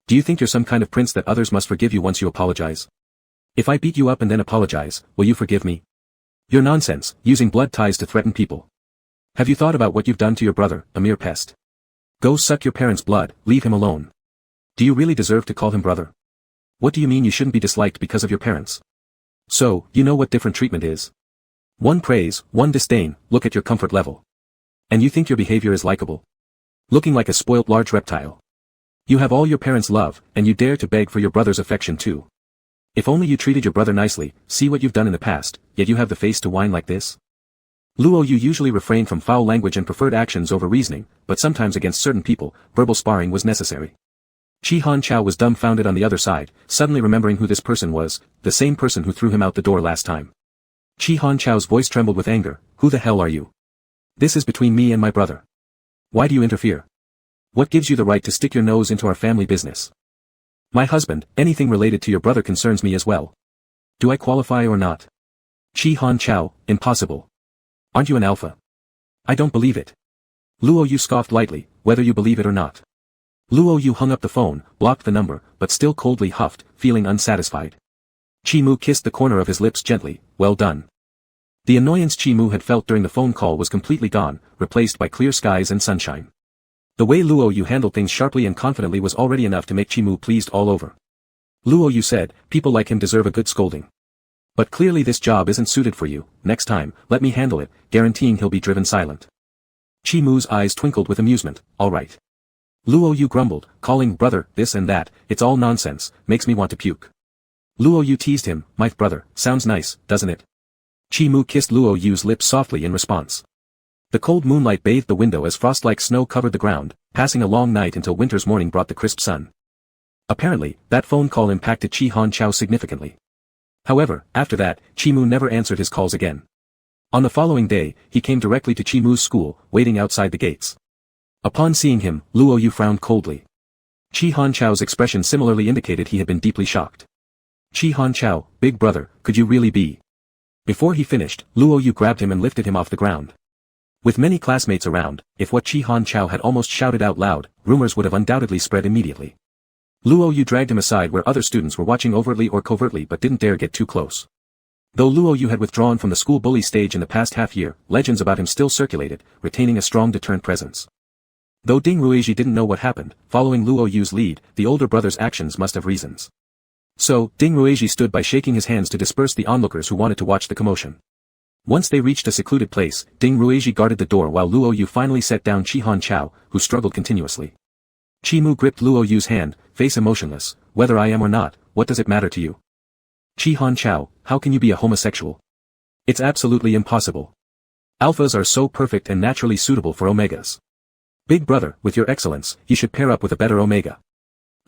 Do you think you're some kind of prince that others must forgive you once you apologize? If I beat you up and then apologize, will you forgive me? You're nonsense, using blood ties to threaten people. Have you thought about what you've done to your brother, a mere pest? Go suck your parents' blood, leave him alone. Do you really deserve to call him brother? What do you mean you shouldn't be disliked because of your parents? So, you know what different treatment is? One praise, one disdain, look at your comfort level. And you think your behavior is likable? Looking like a spoilt large reptile. You have all your parents' love, and you dare to beg for your brother's affection too. If only you treated your brother nicely, see what you've done in the past, yet you have the face to whine like this? Luo Yu usually refrained from foul language and preferred actions over reasoning, but sometimes against certain people, verbal sparring was necessary. Chi Han Chao was dumbfounded on the other side, suddenly remembering who this person was, the same person who threw him out the door last time. Chi Han Chao's voice trembled with anger. Who the hell are you? This is between me and my brother. Why do you interfere? What gives you the right to stick your nose into our family business? My husband, anything related to your brother concerns me as well. Do I qualify or not? Chi Han Chao, impossible. Aren't you an alpha? I don't believe it. Luo Yu scoffed lightly, whether you believe it or not. Luo Yu hung up the phone, blocked the number, but still coldly huffed, feeling unsatisfied. Chi-mu kissed the corner of his lips gently. Well done. The annoyance Chi-mu had felt during the phone call was completely gone, replaced by clear skies and sunshine. The way Luo Yu handled things sharply and confidently was already enough to make Chi-mu pleased all over. Luo Yu said, people like him deserve a good scolding. But clearly this job isn't suited for you, next time, let me handle it, guaranteeing he'll be driven silent. Chi-mu's eyes twinkled with amusement. Alright. Luo Yu grumbled, calling brother, this and that, it's all nonsense, makes me want to puke. Luo Yu teased him, my brother, sounds nice, doesn't it? Chi-mu kissed Luo Yu's lips softly in response. The cold moonlight bathed the window as frost-like snow covered the ground, passing a long night until winter's morning brought the crisp sun. Apparently, that phone call impacted Chi Han Chao significantly. However, after that, Chi-mu never answered his calls again. On the following day, he came directly to Chi-mu's school, waiting outside the gates. Upon seeing him, Luo Yu frowned coldly. Chi Han Chao's expression similarly indicated he had been deeply shocked. Chi Han Chao, big brother, could you really be? Before he finished, Luo Yu grabbed him and lifted him off the ground. With many classmates around, if what Chi Han Chao had almost shouted out loud, rumors would have undoubtedly spread immediately. Luo Yu dragged him aside where other students were watching overtly or covertly but didn't dare get too close. Though Luo Yu had withdrawn from the school bully stage in the past half-year, legends about him still circulated, retaining a strong deterrent presence. Though Ding Ruizhi didn't know what happened, following Luo Yu's lead, the older brother's actions must have reasons. So, Ding Ruizhi stood by shaking his hands to disperse the onlookers who wanted to watch the commotion. Once they reached a secluded place, Ding Ruizhi guarded the door while Luo Yu finally set down Chi Han Chao, who struggled continuously. Chi-mu gripped Luo Yu's hand, face emotionless. Whether I am or not, what does it matter to you? Chi Han Chao, how can you be a homosexual? It's absolutely impossible. Alphas are so perfect and naturally suitable for omegas. Big brother, with your excellence, you should pair up with a better omega.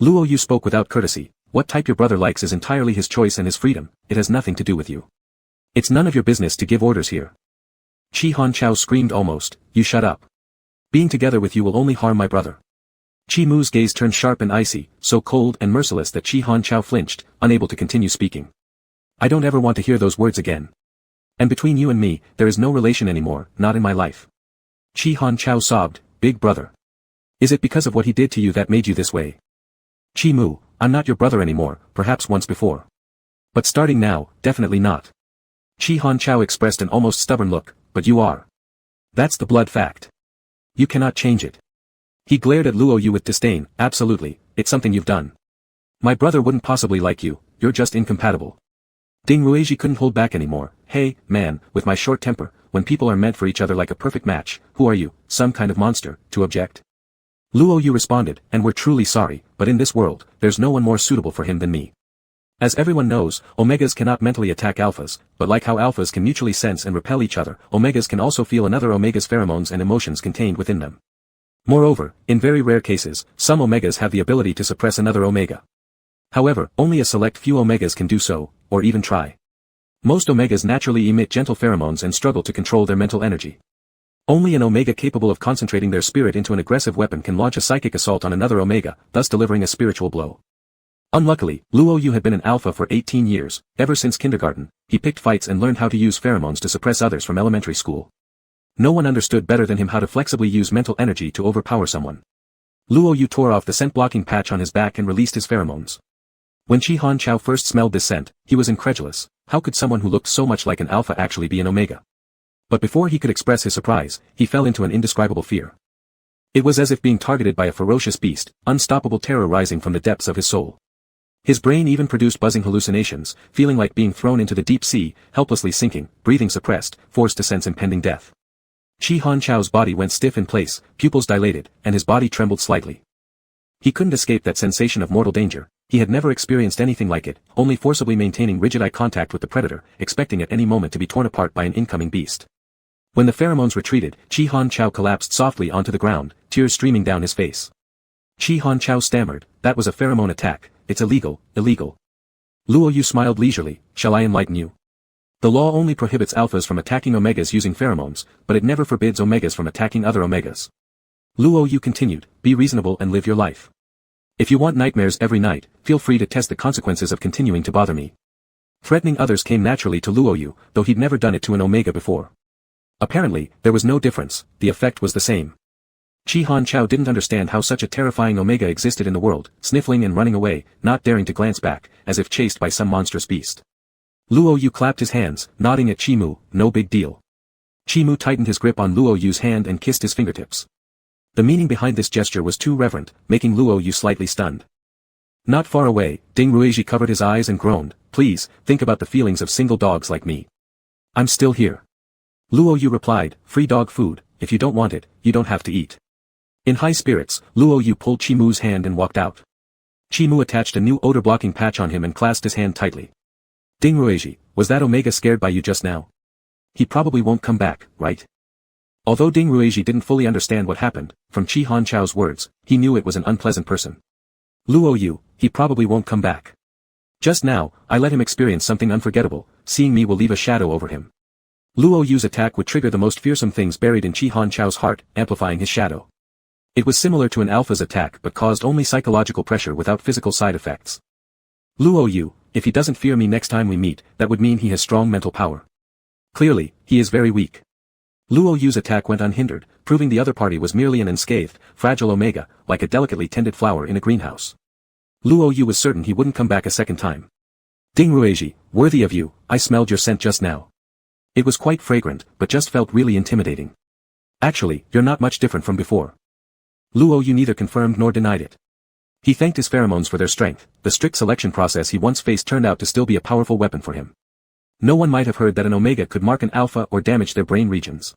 Luo Yu spoke without courtesy. What type your brother likes is entirely his choice and his freedom, it has nothing to do with you. It's none of your business to give orders here. Chi Han Chao screamed almost, you shut up. Being together with you will only harm my brother. Chi-mu's gaze turned sharp and icy, so cold and merciless that Chi Han Chao flinched, unable to continue speaking. I don't ever want to hear those words again. And between you and me, there is no relation anymore, not in my life. Chi Han Chao sobbed, big brother. Is it because of what he did to you that made you this way? Chi-mu, I'm not your brother anymore, perhaps once before. But starting now, definitely not. Chi Han Chao expressed an almost stubborn look, but you are. That's the blood fact. You cannot change it. He glared at Luo Yu with disdain, absolutely, it's something you've done. My brother wouldn't possibly like you, you're just incompatible. Ding Ruizhi couldn't hold back anymore. Hey, man, with my short temper, when people are meant for each other like a perfect match, who are you, some kind of monster, to object? Luo Yu responded, and we're truly sorry, but in this world, there's no one more suitable for him than me. As everyone knows, omegas cannot mentally attack alphas, but like how alphas can mutually sense and repel each other, omegas can also feel another omega's pheromones and emotions contained within them. Moreover, in very rare cases, some omegas have the ability to suppress another omega. However, only a select few omegas can do so, or even try. Most omegas naturally emit gentle pheromones and struggle to control their mental energy. Only an Omega capable of concentrating their spirit into an aggressive weapon can launch a psychic assault on another Omega, thus delivering a spiritual blow. Unluckily, Luo Yu had been an alpha for 18 years, ever since kindergarten. He picked fights and learned how to use pheromones to suppress others from elementary school. No one understood better than him how to flexibly use mental energy to overpower someone. Luo Yu tore off the scent-blocking patch on his back and released his pheromones. When Chi Han Chao first smelled this scent, he was incredulous. How could someone who looked so much like an alpha actually be an Omega? But before he could express his surprise, he fell into an indescribable fear. It was as if being targeted by a ferocious beast, unstoppable terror rising from the depths of his soul. His brain even produced buzzing hallucinations, feeling like being thrown into the deep sea, helplessly sinking, breathing suppressed, forced to sense impending death. Chi Han Chao's body went stiff in place, pupils dilated, and his body trembled slightly. He couldn't escape that sensation of mortal danger. He had never experienced anything like it, only forcibly maintaining rigid eye contact with the predator, expecting at any moment to be torn apart by an incoming beast. When the pheromones retreated, Chi Han Chao collapsed softly onto the ground, tears streaming down his face. Chi Han Chao stammered, "That was a pheromone attack. It's illegal, illegal." Luo Yu smiled leisurely, "Shall I enlighten you? The law only prohibits alphas from attacking omegas using pheromones, but it never forbids omegas from attacking other omegas." Luo Yu continued, "Be reasonable and live your life. If you want nightmares every night, feel free to test the consequences of continuing to bother me." Threatening others came naturally to Luo Yu, though he'd never done it to an omega before. Apparently, there was no difference, the effect was the same. Chi Han Chao didn't understand how such a terrifying omega existed in the world, sniffling and running away, not daring to glance back, as if chased by some monstrous beast. Luo Yu clapped his hands, nodding at Chi Mu, "No big deal." Chi Mu tightened his grip on Luo Yu's hand and kissed his fingertips. The meaning behind this gesture was too reverent, making Luo Yu slightly stunned. Not far away, Ding Ruizhi covered his eyes and groaned, "Please, think about the feelings of single dogs like me. I'm still here." Luo Yu replied, "Free dog food, if you don't want it, you don't have to eat." In high spirits, Luo Yu pulled Chi Mu's hand and walked out. Chi Mu attached a new odor-blocking patch on him and clasped his hand tightly. "Ding Ruizhi, was that omega scared by you just now? He probably won't come back, right?" Although Ding Ruizhi didn't fully understand what happened, from Chi Han Chao's words, he knew it was an unpleasant person. "Luo Yu, he probably won't come back. Just now, I let him experience something unforgettable, seeing me will leave a shadow over him." Luo Yu's attack would trigger the most fearsome things buried in Chi Han Chao's heart, amplifying his shadow. It was similar to an alpha's attack but caused only psychological pressure without physical side effects. "Luo Yu, if he doesn't fear me next time we meet, that would mean he has strong mental power. Clearly, he is very weak." Luo Yu's attack went unhindered, proving the other party was merely an unscathed, fragile omega, like a delicately tended flower in a greenhouse. Luo Yu was certain he wouldn't come back a second time. "Ding Ruizhi, worthy of you, I smelled your scent just now. It was quite fragrant, but just felt really intimidating. Actually, you're not much different from before." Luo Yu neither confirmed nor denied it. He thanked his pheromones for their strength. The strict selection process he once faced turned out to still be a powerful weapon for him. No one might have heard that an omega could mark an alpha or damage their brain regions.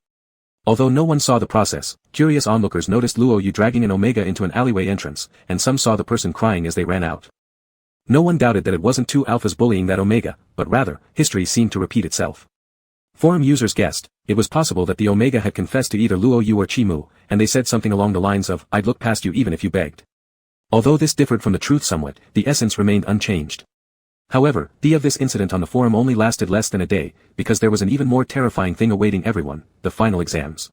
Although no one saw the process, curious onlookers noticed Luo Yu dragging an omega into an alleyway entrance, and some saw the person crying as they ran out. No one doubted that it wasn't two alphas bullying that omega, but rather, history seemed to repeat itself. Forum users guessed, it was possible that the omega had confessed to either Luo Yu or Chi Mu, and they said something along the lines of, "I'd look past you even if you begged." Although this differed from the truth somewhat, the essence remained unchanged. However, the of this incident on the forum only lasted less than a day, because there was an even more terrifying thing awaiting everyone, the final exams.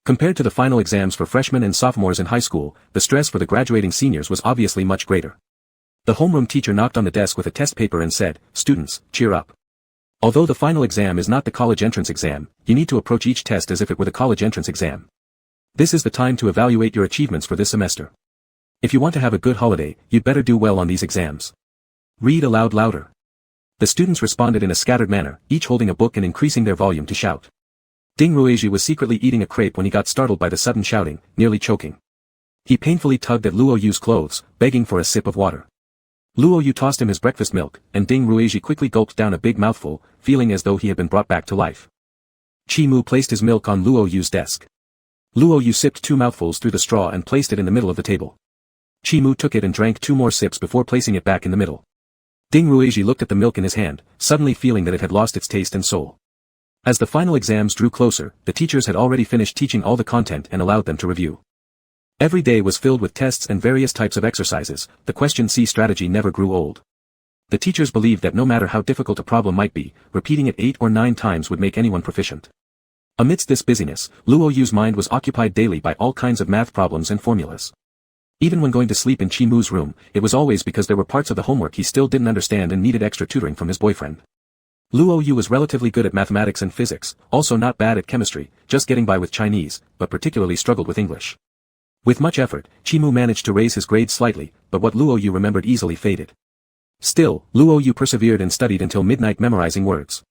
Compared to the final exams for freshmen and sophomores in high school, the stress for the graduating seniors was obviously much greater. The homeroom teacher knocked on the desk with a test paper and said, "Students, cheer up. Although the final exam is not the college entrance exam, you need to approach each test as if it were the college entrance exam. This is the time to evaluate your achievements for this semester. If you want to have a good holiday, you'd better do well on these exams. Read aloud louder." The students responded in a scattered manner, each holding a book and increasing their volume to shout. Ding Ruizhi was secretly eating a crepe when he got startled by the sudden shouting, nearly choking. He painfully tugged at Luo Yu's clothes, begging for a sip of water. Luo Yu tossed him his breakfast milk, and Ding Ruizhi quickly gulped down a big mouthful, feeling as though he had been brought back to life. Chi Mu placed his milk on Luo Yu's desk. Luo Yu sipped 2 mouthfuls through the straw and placed it in the middle of the table. Chi Mu took it and drank 2 more sips before placing it back in the middle. Ding Ruizhi looked at the milk in his hand, suddenly feeling that it had lost its taste and soul. As the final exams drew closer, the teachers had already finished teaching all the content and allowed them to review. Every day was filled with tests and various types of exercises. The question C strategy never grew old. The teachers believed that no matter how difficult a problem might be, repeating it 8 or 9 times would make anyone proficient. Amidst this busyness, Luo Yu's mind was occupied daily by all kinds of math problems and formulas. Even when going to sleep in Chi Mu's room, it was always because there were parts of the homework he still didn't understand and needed extra tutoring from his boyfriend. Luo Yu was relatively good at mathematics and physics, also not bad at chemistry, just getting by with Chinese, but particularly struggled with English. With much effort, Chi Mu managed to raise his grades slightly, but what Luo Yu remembered easily faded. Still, Luo Yu persevered and studied until midnight memorizing words.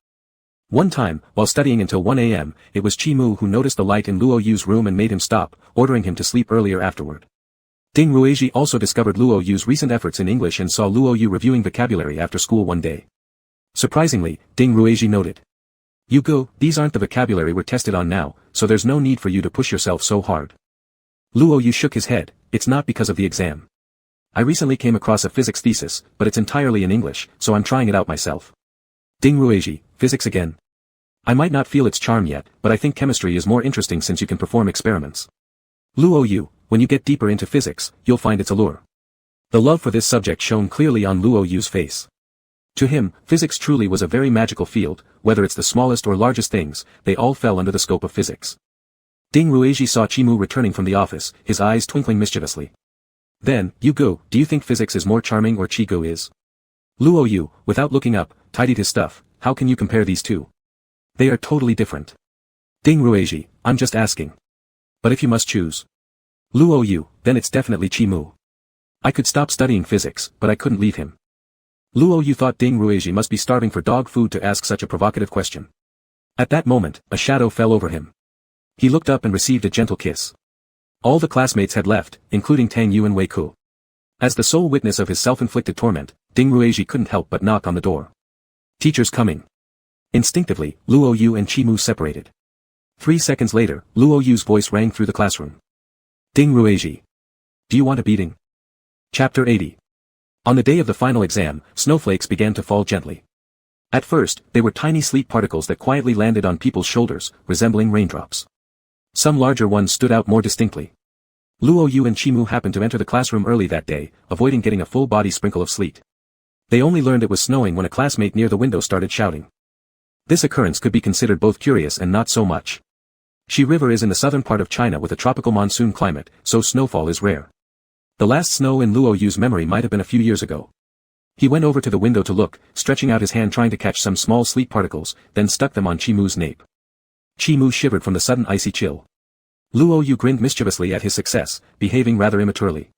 One time, while studying until 1 a.m., it was Chi Mu who noticed the light in Luo Yu's room and made him stop, ordering him to sleep earlier afterward. Ding Ruizhi also discovered Luo Yu's recent efforts in English and saw Luo Yu reviewing vocabulary after school one day. Surprisingly, Ding Ruizhi noted. "You go, these aren't the vocabulary we're tested on now, so there's no need for you to push yourself so hard." Luo Yu shook his head. "It's not because of the exam. I recently came across a physics thesis, but it's entirely in English, so I'm trying it out myself." Ding Ruizhi, "Physics again? I might not feel its charm yet, but I think chemistry is more interesting since you can perform experiments." Luo Yu, "When you get deeper into physics, you'll find its allure." The love for this subject shone clearly on Luo Yu's face. To him, physics truly was a very magical field, whether it's the smallest or largest things, they all fell under the scope of physics. Ding Ruizhi saw Chi Mu returning from the office, his eyes twinkling mischievously. "Then, you go, do you think physics is more charming or Chi Go is?" Luo Yu, without looking up, tidied his stuff. "How can you compare these two? They are totally different." Ding Ruizhi, "I'm just asking. But if you must choose." Luo Yu, "Then it's definitely Chi Mu. I could stop studying physics, but I couldn't leave him." Luo Yu thought Ding Ruizhi must be starving for dog food to ask such a provocative question. At that moment, a shadow fell over him. He looked up and received a gentle kiss. All the classmates had left, including Tang Yu and Wei Ku. As the sole witness of his self-inflicted torment, Ding Ruizhi couldn't help but knock on the door. "Teacher's coming." Instinctively, Luo Yu and Chi Mu separated. 3 seconds later, Luo Yu's voice rang through the classroom. "Ding Ruizhi. Do you want a beating?" Chapter 80. On the day of the final exam, snowflakes began to fall gently. At first, they were tiny sleet particles that quietly landed on people's shoulders, resembling raindrops. Some larger ones stood out more distinctly. Luo Yu and Chi Mu happened to enter the classroom early that day, avoiding getting a full-body sprinkle of sleet. They only learned it was snowing when a classmate near the window started shouting. This occurrence could be considered both curious and not so much. Shi River is in the southern part of China with a tropical monsoon climate, so snowfall is rare. The last snow in Luo Yu's memory might have been a few years ago. He went over to the window to look, stretching out his hand trying to catch some small sleet particles, then stuck them on Chi Mu's nape. Chi Mu shivered from the sudden icy chill. Luo Yu grinned mischievously at his success, behaving rather immaturely.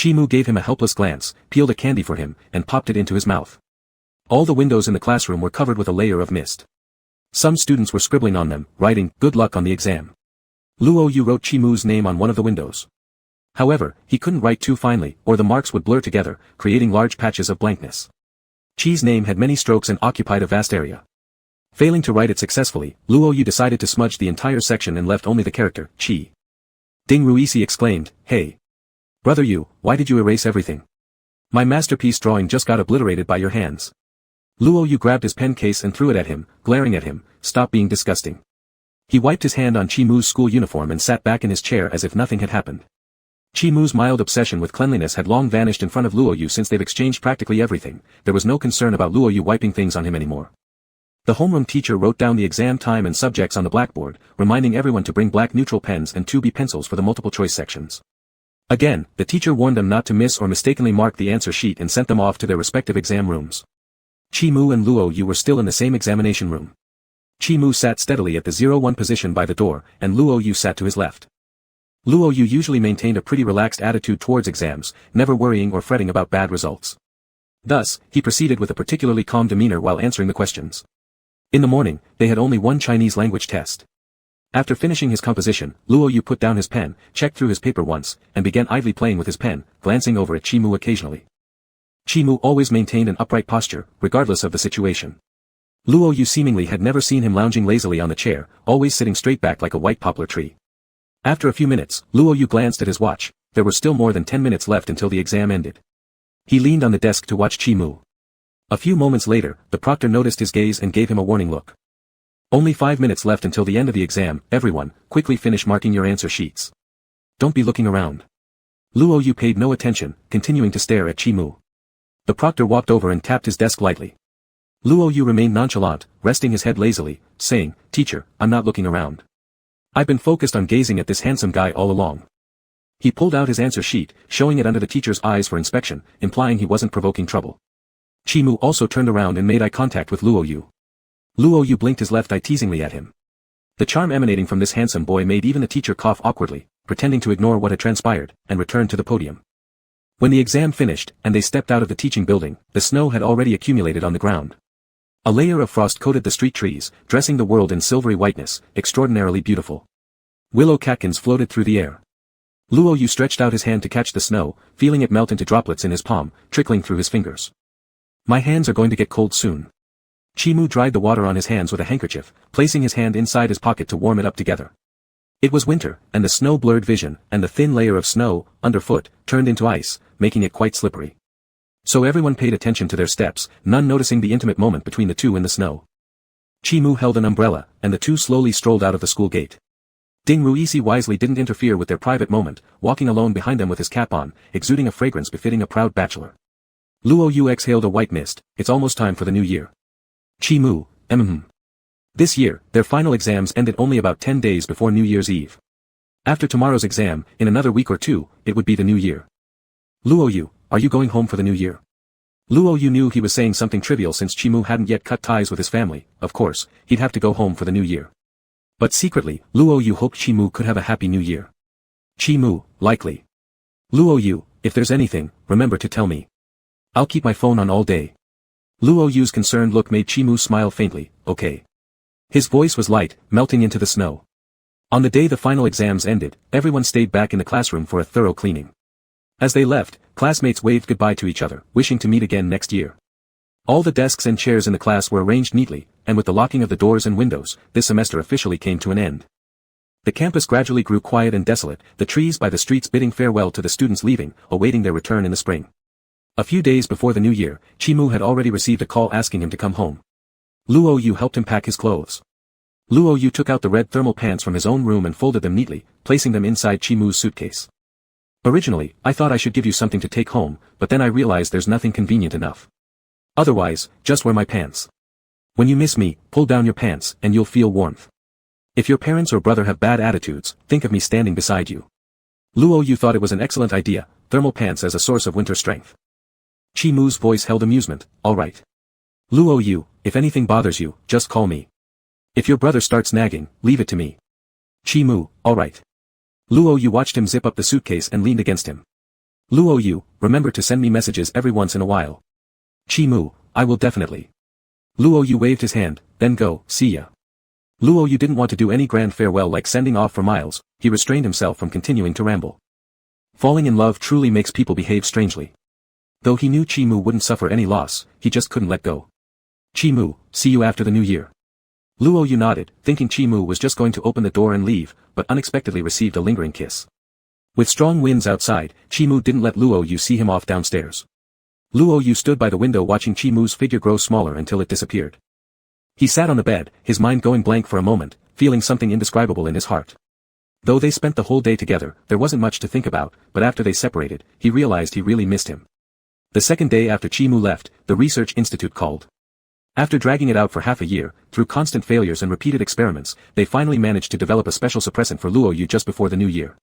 Chi Mu gave him a helpless glance, peeled a candy for him, and popped it into his mouth. All the windows in the classroom were covered with a layer of mist. Some students were scribbling on them, writing, "Good luck on the exam." Luo Yu wrote Chi Mu's name on one of the windows. However, he couldn't write too finely, or the marks would blur together, creating large patches of blankness. Chi's name had many strokes and occupied a vast area. Failing to write it successfully, Luo Yu decided to smudge the entire section and left only the character, Chi. Ding Ruizhi exclaimed, "Hey! Brother Yu, why did you erase everything? My masterpiece drawing just got obliterated by your hands." Luo Yu grabbed his pen case and threw it at him, glaring at him, "Stop being disgusting." He wiped his hand on Chi Mu's school uniform and sat back in his chair as if nothing had happened. Chi Mu's mild obsession with cleanliness had long vanished in front of Luo Yu since they've exchanged practically everything. There was no concern about Luo Yu wiping things on him anymore. The homeroom teacher wrote down the exam time and subjects on the blackboard, reminding everyone to bring black neutral pens and 2B pencils for the multiple choice sections. Again, the teacher warned them not to miss or mistakenly mark the answer sheet and sent them off to their respective exam rooms. Chi Mu and Luo Yu were still in the same examination room. Chi Mu sat steadily at the 0-1 position by the door, and Luo Yu sat to his left. Luo Yu usually maintained a pretty relaxed attitude towards exams, never worrying or fretting about bad results. Thus, he proceeded with a particularly calm demeanor while answering the questions. In the morning, they had only one Chinese language test. After finishing his composition, Luo Yu put down his pen, checked through his paper once, and began idly playing with his pen, glancing over at Chi Mu occasionally. Chi Mu always maintained an upright posture, regardless of the situation. Luo Yu seemingly had never seen him lounging lazily on the chair, always sitting straight back like a white poplar tree. After a few minutes, Luo Yu glanced at his watch. There were still more than 10 minutes left until the exam ended. He leaned on the desk to watch Chi Mu. A few moments later, the proctor noticed his gaze and gave him a warning look. "Only 5 minutes left until the end of the exam, everyone, quickly finish marking your answer sheets. Don't be looking around." Luo Yu paid no attention, continuing to stare at Chi Mu. The proctor walked over and tapped his desk lightly. Luo Yu remained nonchalant, resting his head lazily, saying, "Teacher, I'm not looking around. I've been focused on gazing at this handsome guy all along." He pulled out his answer sheet, showing it under the teacher's eyes for inspection, implying he wasn't provoking trouble. Chimu also turned around and made eye contact with Luo Yu. Luo Yu blinked his left eye teasingly at him. The charm emanating from this handsome boy made even the teacher cough awkwardly, pretending to ignore what had transpired, and returned to the podium. When the exam finished, and they stepped out of the teaching building, the snow had already accumulated on the ground. A layer of frost coated the street trees, dressing the world in silvery whiteness, extraordinarily beautiful. Willow catkins floated through the air. Luo Yu stretched out his hand to catch the snow, feeling it melt into droplets in his palm, trickling through his fingers. "My hands are going to get cold soon." Chimu dried the water on his hands with a handkerchief, placing his hand inside his pocket to warm it up together. It was winter, and the snow blurred vision, and the thin layer of snow, underfoot, turned into ice, making it quite slippery. So everyone paid attention to their steps, none noticing the intimate moment between the two in the snow. Chimu held an umbrella, and the two slowly strolled out of the school gate. Ding Ruisi wisely didn't interfere with their private moment, walking alone behind them with his cap on, exuding a fragrance befitting a proud bachelor. Luo Yu exhaled a white mist. It's almost time for the new year. Chimu, This year, their final exams ended only about 10 days before New Year's Eve. After tomorrow's exam, in another week or two, it would be the new year. "Luo Yu, are you going home for the new year?" Luo Yu knew he was saying something trivial since Chimu hadn't yet cut ties with his family. Of course, he'd have to go home for the new year. But secretly, Luo Yu hoped Chimu could have a happy new year. Chimu, likely. "Luo Yu, if there's anything, remember to tell me. I'll keep my phone on all day." Luo Yu's concerned look made Chimu smile faintly. "Okay." His voice was light, melting into the snow. On the day the final exams ended, everyone stayed back in the classroom for a thorough cleaning. As they left, classmates waved goodbye to each other, wishing to meet again next year. All the desks and chairs in the class were arranged neatly, and with the locking of the doors and windows, this semester officially came to an end. The campus gradually grew quiet and desolate, the trees by the streets bidding farewell to the students leaving, awaiting their return in the spring. A few days before the new year, Chimu had already received a call asking him to come home. Luo Yu helped him pack his clothes. Luo Yu took out the red thermal pants from his own room and folded them neatly, placing them inside Chimu's suitcase. "Originally, I thought I should give you something to take home, but then I realized there's nothing convenient enough. Otherwise, just wear my pants. When you miss me, pull down your pants, and you'll feel warmth. If your parents or brother have bad attitudes, think of me standing beside you." Luo Yu thought it was an excellent idea, thermal pants as a source of winter strength. Chimu's voice held amusement. "All right. Luo Yu, if anything bothers you, just call me. If your brother starts nagging, leave it to me." Chimu, "All right." Luo Yu watched him zip up the suitcase and leaned against him. "Luo Yu, remember to send me messages every once in a while." Chimu, "I will definitely." Luo Yu waved his hand, "Then go, see ya." Luo Yu didn't want to do any grand farewell like sending off for miles, he restrained himself from continuing to ramble. Falling in love truly makes people behave strangely. Though he knew Chimu wouldn't suffer any loss, he just couldn't let go. "Chimu, see you after the new year." Luo Yu nodded, thinking Chimu was just going to open the door and leave, but unexpectedly received a lingering kiss. With strong winds outside, Chimu didn't let Luo Yu see him off downstairs. Luo Yu stood by the window watching Chimu's figure grow smaller until it disappeared. He sat on the bed, his mind going blank for a moment, feeling something indescribable in his heart. Though they spent the whole day together, there wasn't much to think about, but after they separated, he realized he really missed him. The second day after Chimu left, the research institute called. After dragging it out for half a year, through constant failures and repeated experiments, they finally managed to develop a special suppressant for Luo Yu just before the new year.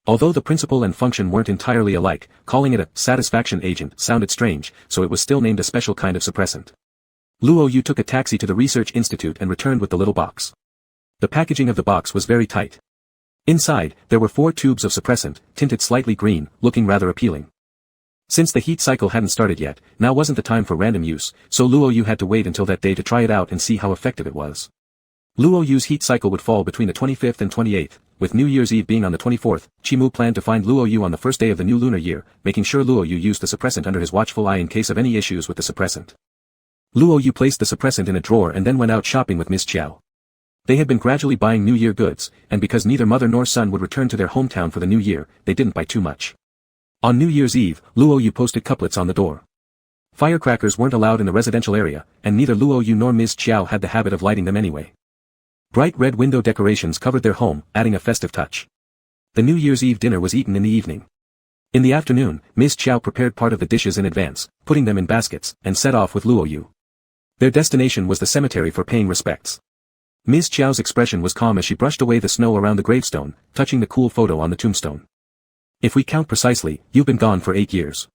Although the principle and function weren't entirely alike, calling it a satisfaction agent sounded strange, so it was still named a special kind of suppressant. Luo Yu took a taxi to the research institute and returned with the little box. The packaging of the box was very tight. Inside, there were 4 tubes of suppressant, tinted slightly green, looking rather appealing. Since the heat cycle hadn't started yet, now wasn't the time for random use, so Luo Yu had to wait until that day to try it out and see how effective it was. Luo Yu's heat cycle would fall between the 25th and 28th, with New Year's Eve being on the 24th, Chimu planned to find Luo Yu on the first day of the new lunar year, making sure Luo Yu used the suppressant under his watchful eye in case of any issues with the suppressant. Luo Yu placed the suppressant in a drawer and then went out shopping with Miss Chiao. They had been gradually buying New Year goods, and because neither mother nor son would return to their hometown for the new year, they didn't buy too much. On New Year's Eve, Luo Yu posted couplets on the door. Firecrackers weren't allowed in the residential area, and neither Luo Yu nor Ms. Chiao had the habit of lighting them anyway. Bright red window decorations covered their home, adding a festive touch. The New Year's Eve dinner was eaten in the evening. In the afternoon, Ms. Chiao prepared part of the dishes in advance, putting them in baskets, and set off with Luo Yu. Their destination was the cemetery for paying respects. Ms. Chiao's expression was calm as she brushed away the snow around the gravestone, touching the cool photo on the tombstone. If we count precisely, you've been gone for 8 years.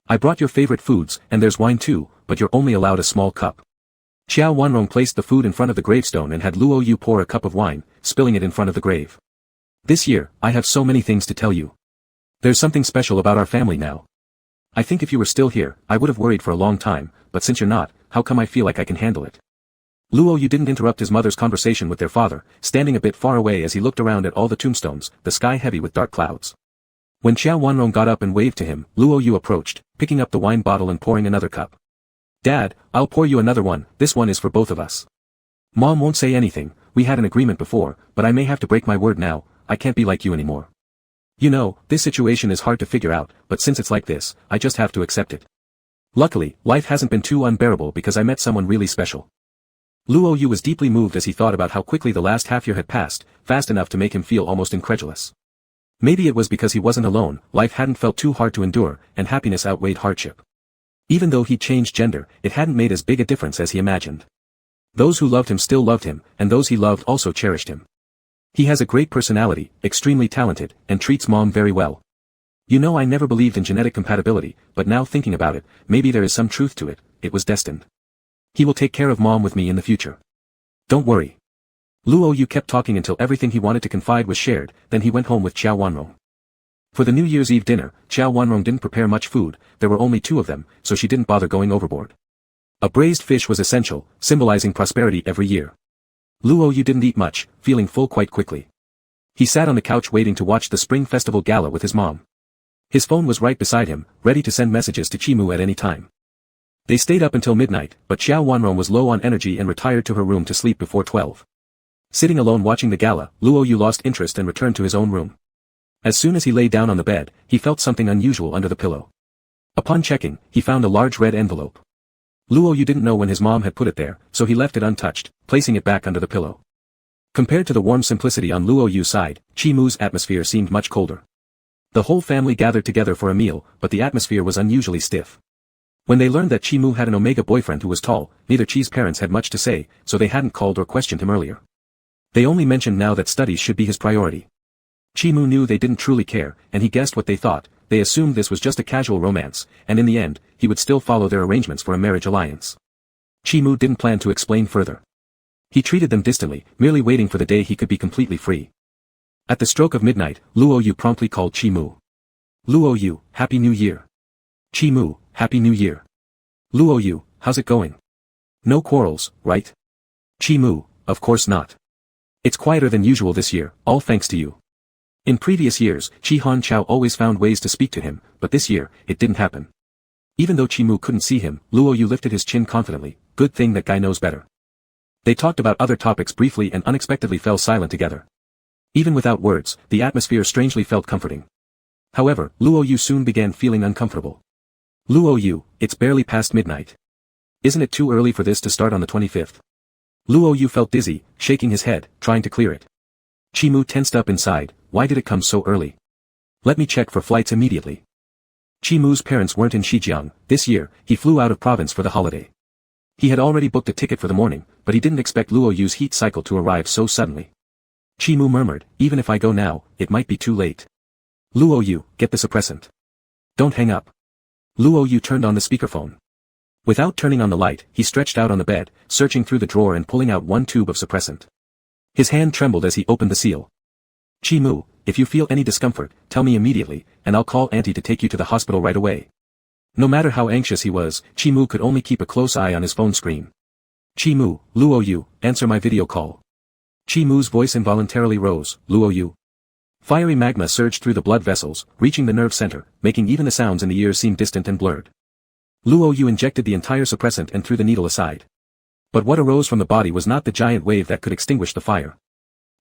I brought your favorite foods, and there's wine too, but you're only allowed a small cup. Xiao Wanrong placed the food in front of the gravestone and had Luo Yu pour a cup of wine, spilling it in front of the grave. This year, I have so many things to tell you. There's something special about our family now. I think if you were still here, I would have worried for a long time, but since you're not, how come I feel like I can handle it? Luo Yu didn't interrupt his mother's conversation with their father, standing a bit far away as he looked around at all the tombstones, the sky heavy with dark clouds. When Xiao Wanrong got up and waved to him, Luo Yu approached, picking up the wine bottle and pouring another cup. Dad, I'll pour you another one, this one is for both of us. Mom won't say anything, we had an agreement before, but I may have to break my word now, I can't be like you anymore. You know, this situation is hard to figure out, but since it's like this, I just have to accept it. Luckily, life hasn't been too unbearable because I met someone really special. Luo Yu was deeply moved as he thought about how quickly the last half-year had passed, fast enough to make him feel almost incredulous. Maybe it was because he wasn't alone, life hadn't felt too hard to endure, and happiness outweighed hardship. Even though he'd changed gender, it hadn't made as big a difference as he imagined. Those who loved him still loved him, and those he loved also cherished him. He has a great personality, extremely talented, and treats Mom very well. You know, I never believed in genetic compatibility, but now thinking about it, maybe there is some truth to it, it was destined. He will take care of Mom with me in the future. Don't worry. Luo Yu kept talking until everything he wanted to confide was shared, then he went home with Xiao Wanrong. For the New Year's Eve dinner, Xiao Wanrong didn't prepare much food, there were only 2 of them, so she didn't bother going overboard. A braised fish was essential, symbolizing prosperity every year. Luo Yu didn't eat much, feeling full quite quickly. He sat on the couch waiting to watch the Spring Festival Gala with his mom. His phone was right beside him, ready to send messages to Chimu at any time. They stayed up until midnight, but Xiao Wanrong was low on energy and retired to her room to sleep before 12. Sitting alone watching the gala, Luo Yu lost interest and returned to his own room. As soon as he lay down on the bed, he felt something unusual under the pillow. Upon checking, he found a large red envelope. Luo Yu didn't know when his mom had put it there, so he left it untouched, placing it back under the pillow. Compared to the warm simplicity on Luo Yu's side, Chimu's atmosphere seemed much colder. The whole family gathered together for a meal, but the atmosphere was unusually stiff. When they learned that Chimu had an Omega boyfriend who was tall, neither Chi's parents had much to say, so they hadn't called or questioned him earlier. They only mentioned now that studies should be his priority. Chimu knew they didn't truly care, and he guessed what they thought. They assumed this was just a casual romance, and in the end, he would still follow their arrangements for a marriage alliance. Chimu didn't plan to explain further. He treated them distantly, merely waiting for the day he could be completely free. At the stroke of midnight, Luo Yu promptly called Chimu. Luo Yu, Happy New Year. Chimu, Happy New Year. Luo Yu, how's it going? No quarrels, right? Chimu, of course not. It's quieter than usual this year, all thanks to you. In previous years, Chi Han Chao always found ways to speak to him, but this year, it didn't happen. Even though Chimu couldn't see him, Luo Yu lifted his chin confidently, good thing that guy knows better. They talked about other topics briefly and unexpectedly fell silent together. Even without words, the atmosphere strangely felt comforting. However, Luo Yu soon began feeling uncomfortable. Luo Yu, it's barely past midnight. Isn't it too early for this to start on the 25th? Luo Yu felt dizzy, shaking his head, trying to clear it. Chimu tensed up inside, why did it come so early? Let me check for flights immediately. Chimu's parents weren't in Shijiang, this year, he flew out of province for the holiday. He had already booked a ticket for the morning, but he didn't expect Luo Yu's heat cycle to arrive so suddenly. Chimu murmured, even if I go now, it might be too late. Luo Yu, get the suppressant. Don't hang up. Luo Yu turned on the speakerphone. Without turning on the light, he stretched out on the bed, searching through the drawer and pulling out one tube of suppressant. His hand trembled as he opened the seal. Chimu, if you feel any discomfort, tell me immediately, and I'll call Auntie to take you to the hospital right away. No matter how anxious he was, Chimu could only keep a close eye on his phone screen. Chimu, Luo Yu, answer my video call. Chimu's voice involuntarily rose, Luo Yu. Fiery magma surged through the blood vessels, reaching the nerve center, making even the sounds in the ears seem distant and blurred. Luo Yu injected the entire suppressant and threw the needle aside. But what arose from the body was not the giant wave that could extinguish the fire.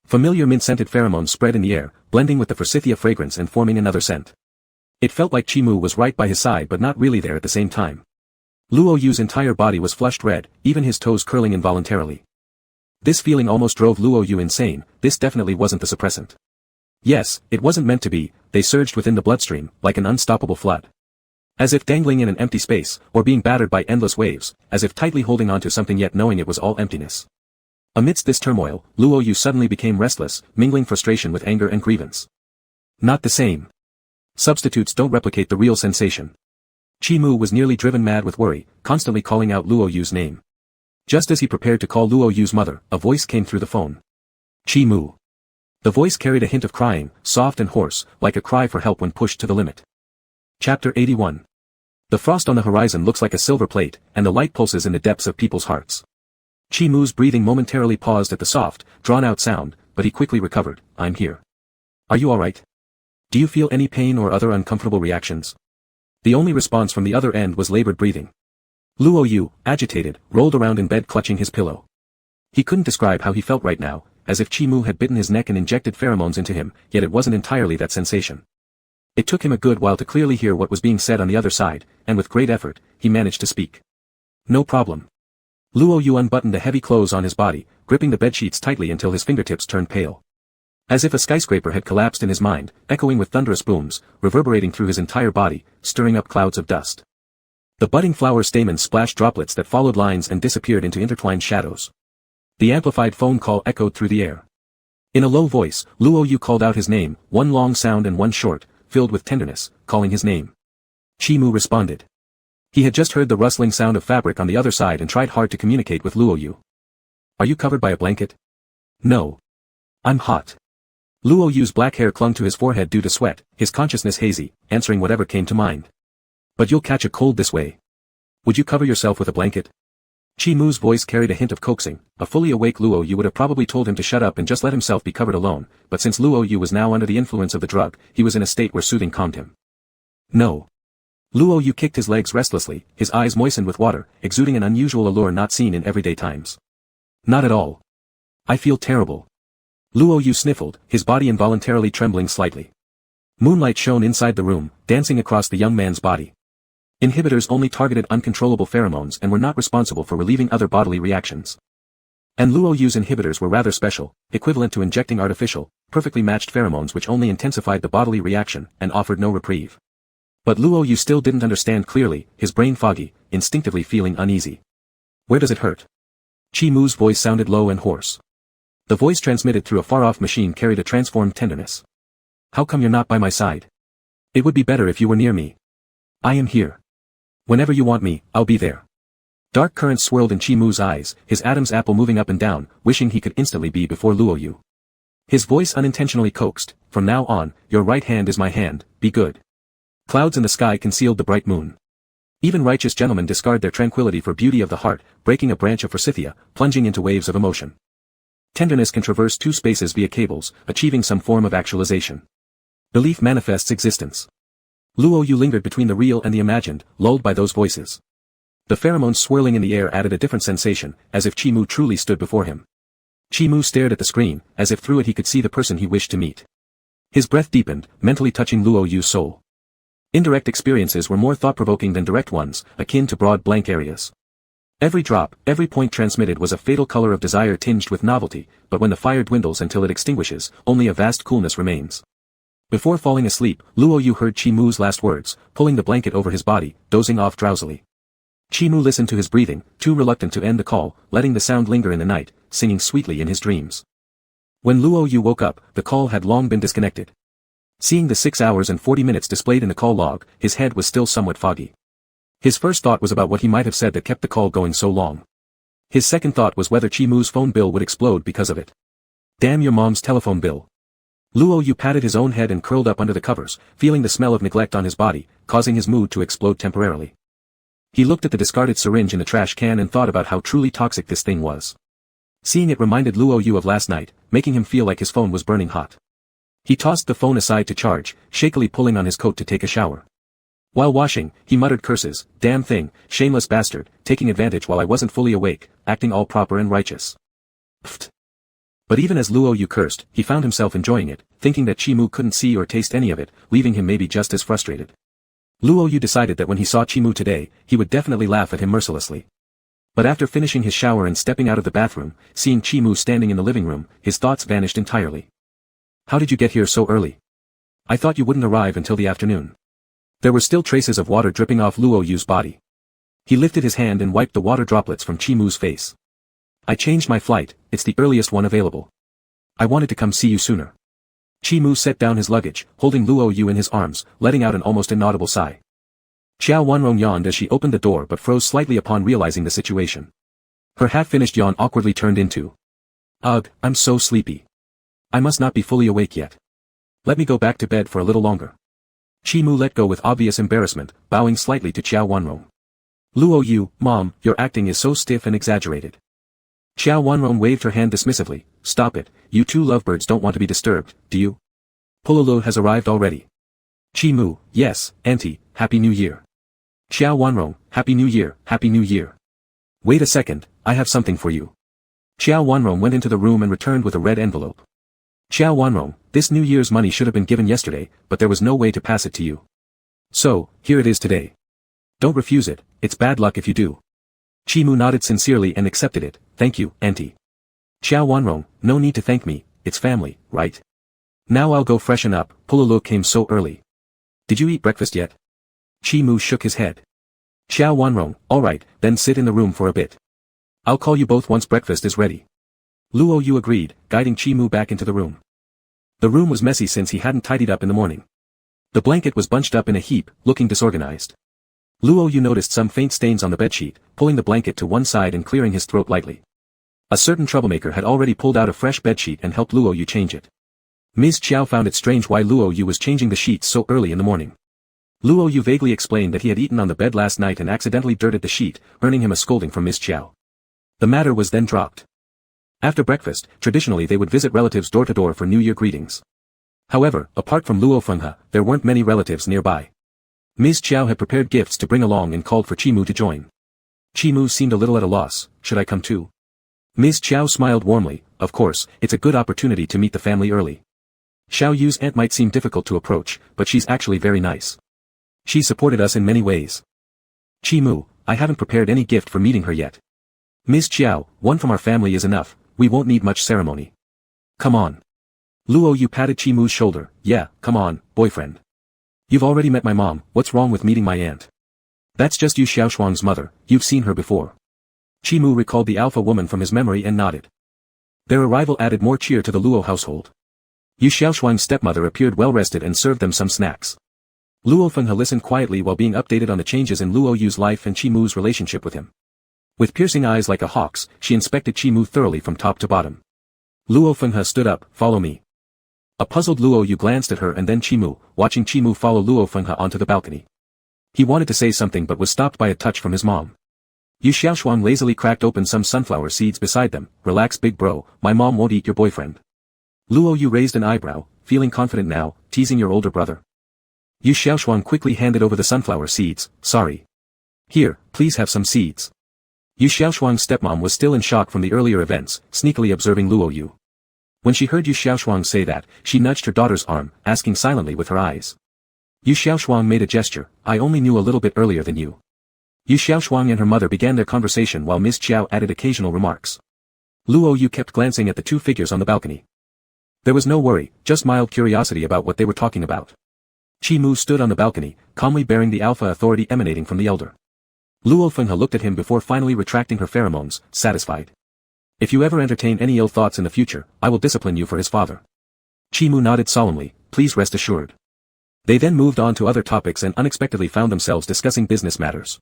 Familiar mint-scented pheromones spread in the air, blending with the forsythia fragrance and forming another scent. It felt like Chimu was right by his side but not really there at the same time. Luo Yu's entire body was flushed red, even his toes curling involuntarily. This feeling almost drove Luo Yu insane, this definitely wasn't the suppressant. Yes, it wasn't meant to be, they surged within the bloodstream, like an unstoppable flood. As if dangling in an empty space, or being battered by endless waves, as if tightly holding onto something yet knowing it was all emptiness. Amidst this turmoil, Luo Yu suddenly became restless, mingling frustration with anger and grievance. Not the same. Substitutes don't replicate the real sensation. Chi Mu was nearly driven mad with worry, constantly calling out Luo Yu's name. Just as he prepared to call Luo Yu's mother, a voice came through the phone. Chi Mu. The voice carried a hint of crying, soft and hoarse, like a cry for help when pushed to the limit. Chapter 81. The frost on the horizon looks like a silver plate, and the light pulses in the depths of people's hearts. Chi Mu's breathing momentarily paused at the soft, drawn-out sound, but he quickly recovered. I'm here. Are you alright? Do you feel any pain or other uncomfortable reactions? The only response from the other end was labored breathing. Luo Yu, agitated, rolled around in bed clutching his pillow. He couldn't describe how he felt right now, as if Chi Mu had bitten his neck and injected pheromones into him, yet it wasn't entirely that sensation. It took him a good while to clearly hear what was being said on the other side, and with great effort, he managed to speak. No problem. Luo Yu unbuttoned the heavy clothes on his body, gripping the bedsheets tightly until his fingertips turned pale. As if a skyscraper had collapsed in his mind, echoing with thunderous booms, reverberating through his entire body, stirring up clouds of dust. The budding flower stamens splashed droplets that followed lines and disappeared into intertwined shadows. The amplified phone call echoed through the air. In a low voice, Luo Yu called out his name, one long sound and one short, filled with tenderness, calling his name. Chi Mu responded. He had just heard the rustling sound of fabric on the other side and tried hard to communicate with Luo Yu. Are you covered by a blanket? No. I'm hot. Luo Yu's black hair clung to his forehead due to sweat, his consciousness hazy, answering whatever came to mind. But you'll catch a cold this way. Would you cover yourself with a blanket? Chi Mu's voice carried a hint of coaxing. A fully awake Luo Yu would have probably told him to shut up and just let himself be covered alone, but since Luo Yu was now under the influence of the drug, he was in a state where soothing calmed him. No. Luo Yu kicked his legs restlessly, his eyes moistened with water, exuding an unusual allure not seen in everyday times. Not at all. I feel terrible. Luo Yu sniffled, his body involuntarily trembling slightly. Moonlight shone inside the room, dancing across the young man's body. Inhibitors only targeted uncontrollable pheromones and were not responsible for relieving other bodily reactions. And Luo Yu's inhibitors were rather special, equivalent to injecting artificial, perfectly matched pheromones which only intensified the bodily reaction and offered no reprieve. But Luo Yu still didn't understand clearly, his brain foggy, instinctively feeling uneasy. Where does it hurt? Chi Mu's voice sounded low and hoarse. The voice transmitted through a far-off machine carried a transformed tenderness. How come you're not by my side? It would be better if you were near me. I am here. Whenever you want me, I'll be there. Dark currents swirled in Chi Mu's eyes, his Adam's apple moving up and down, wishing he could instantly be before Luo Yu. His voice unintentionally coaxed, from now on, your right hand is my hand, be good. Clouds in the sky concealed the bright moon. Even righteous gentlemen discard their tranquility for beauty of the heart, breaking a branch of forsythia, plunging into waves of emotion. Tenderness can traverse two spaces via cables, achieving some form of actualization. Belief manifests existence. Luo Yu lingered between the real and the imagined, lulled by those voices. The pheromones swirling in the air added a different sensation, as if Chi Mu truly stood before him. Chi Mu stared at the screen, as if through it he could see the person he wished to meet. His breath deepened, mentally touching Luo Yu's soul. Indirect experiences were more thought-provoking than direct ones, akin to broad blank areas. Every drop, every point transmitted was a fatal color of desire tinged with novelty, but when the fire dwindles until it extinguishes, only a vast coolness remains. Before falling asleep, Luo Yu heard Chi Mu's last words, pulling the blanket over his body, dozing off drowsily. Chi Mu listened to his breathing, too reluctant to end the call, letting the sound linger in the night, singing sweetly in his dreams. When Luo Yu woke up, the call had long been disconnected. Seeing the 6 hours and 40 minutes displayed in the call log, his head was still somewhat foggy. His first thought was about what he might have said that kept the call going so long. His second thought was whether Chi Mu's phone bill would explode because of it. Damn your mom's telephone bill. Luo Yu patted his own head and curled up under the covers, feeling the smell of neglect on his body, causing his mood to explode temporarily. He looked at the discarded syringe in the trash can and thought about how truly toxic this thing was. Seeing it reminded Luo Yu of last night, making him feel like his phone was burning hot. He tossed the phone aside to charge, shakily pulling on his coat to take a shower. While washing, he muttered curses, damn thing, shameless bastard, taking advantage while I wasn't fully awake, acting all proper and righteous. Pfft. But even as Luo Yu cursed, he found himself enjoying it, thinking that Chi Mu couldn't see or taste any of it, leaving him maybe just as frustrated. Luo Yu decided that when he saw Chi Mu today, he would definitely laugh at him mercilessly. But after finishing his shower and stepping out of the bathroom, seeing Chi Mu standing in the living room, his thoughts vanished entirely. How did you get here so early? I thought you wouldn't arrive until the afternoon. There were still traces of water dripping off Luo Yu's body. He lifted his hand and wiped the water droplets from Chi Mu's face. I changed my flight, it's the earliest one available. I wanted to come see you sooner. Chi Mu set down his luggage, holding Luo Yu in his arms, letting out an almost inaudible sigh. Xiao Wanrong yawned as she opened the door but froze slightly upon realizing the situation. Her half-finished yawn awkwardly turned into, "Ugh, I'm so sleepy. I must not be fully awake yet. Let me go back to bed for a little longer." Chi Mu let go with obvious embarrassment, bowing slightly to Xiao Wanrong. "Luo Yu, Mom, your acting is so stiff and exaggerated." Xiao Wanrong waved her hand dismissively. "Stop it, you two lovebirds don't want to be disturbed, do you? Pololo has arrived already." Chi Mu, "Yes, Auntie, Happy New Year." Xiao Wanrong, "Happy New Year, Happy New Year. Wait a second, I have something for you." Xiao Wanrong went into the room and returned with a red envelope. "Xiao Wanrong, this New Year's money should have been given yesterday, but there was no way to pass it to you. So, here it is today. Don't refuse it, it's bad luck if you do." Chi Mu nodded sincerely and accepted it. "Thank you, Auntie." Xiao Wanrong, "No need to thank me, it's family, right? Now I'll go freshen up, Pololo came so early. Did you eat breakfast yet?" Chi Mu shook his head. Xiao Wanrong, "Alright, then sit in the room for a bit. I'll call you both once breakfast is ready." Luo Yu agreed, guiding Chi Mu back into the room. The room was messy since he hadn't tidied up in the morning. The blanket was bunched up in a heap, looking disorganized. Luo Yu noticed some faint stains on the bedsheet, pulling the blanket to one side and clearing his throat lightly. A certain troublemaker had already pulled out a fresh bedsheet and helped Luo Yu change it. Ms. Chiao found it strange why Luo Yu was changing the sheets so early in the morning. Luo Yu vaguely explained that he had eaten on the bed last night and accidentally dirted the sheet, earning him a scolding from Ms. Chiao. The matter was then dropped. After breakfast, traditionally they would visit relatives door to door for New Year greetings. However, apart from Luo Fenghe, there weren't many relatives nearby. Ms. Chiao had prepared gifts to bring along and called for Chi Mu to join. Chi Mu seemed a little at a loss. "Should I come too?" Ms. Chiao smiled warmly. "Of course, it's a good opportunity to meet the family early. Xiao Yu's aunt might seem difficult to approach, but she's actually very nice. She supported us in many ways." "Chi Mu, I haven't prepared any gift for meeting her yet." "Ms. Chiao, one from our family is enough, we won't need much ceremony. Come on." Luo Yu patted Chi Mu's shoulder. "Yeah, come on, boyfriend. You've already met my mom, what's wrong with meeting my aunt? That's just Yu Xiaoshuang's mother, you've seen her before." Chi Mu recalled the alpha woman from his memory and nodded. Their arrival added more cheer to the Luo household. Yu Xiaoshuang's stepmother appeared well rested and served them some snacks. Luo Fenghe listened quietly while being updated on the changes in Luo Yu's life and Chi Mu's relationship with him. With piercing eyes like a hawk's, she inspected Chi Mu thoroughly from top to bottom. Luo Fenghe stood up. "Follow me." A puzzled Luo Yu glanced at her and then Chi Mu, watching Chi Mu follow Luo Fenghe onto the balcony. He wanted to say something but was stopped by a touch from his mom. Yu Xiaoshuang lazily cracked open some sunflower seeds beside them. "Relax big bro, my mom won't eat your boyfriend." Luo Yu raised an eyebrow, feeling confident now, teasing your older brother. Yu Xiaoshuang quickly handed over the sunflower seeds. "Sorry. Here, please have some seeds." Yu Xiaoshuang's stepmom was still in shock from the earlier events, sneakily observing Luo Yu. When she heard Yu Xiaoshuang say that, she nudged her daughter's arm, asking silently with her eyes. Yu Xiaoshuang made a gesture. "I only knew a little bit earlier than you." Yu Xiaoshuang and her mother began their conversation while Ms. Chiao added occasional remarks. Luo Yu kept glancing at the two figures on the balcony. There was no worry, just mild curiosity about what they were talking about. Chi Mu stood on the balcony, calmly bearing the alpha authority emanating from the elder. Luo Fenghe looked at him before finally retracting her pheromones, satisfied. "If you ever entertain any ill thoughts in the future, I will discipline you for his father." Chi Mu nodded solemnly. "Please rest assured." They then moved on to other topics and unexpectedly found themselves discussing business matters.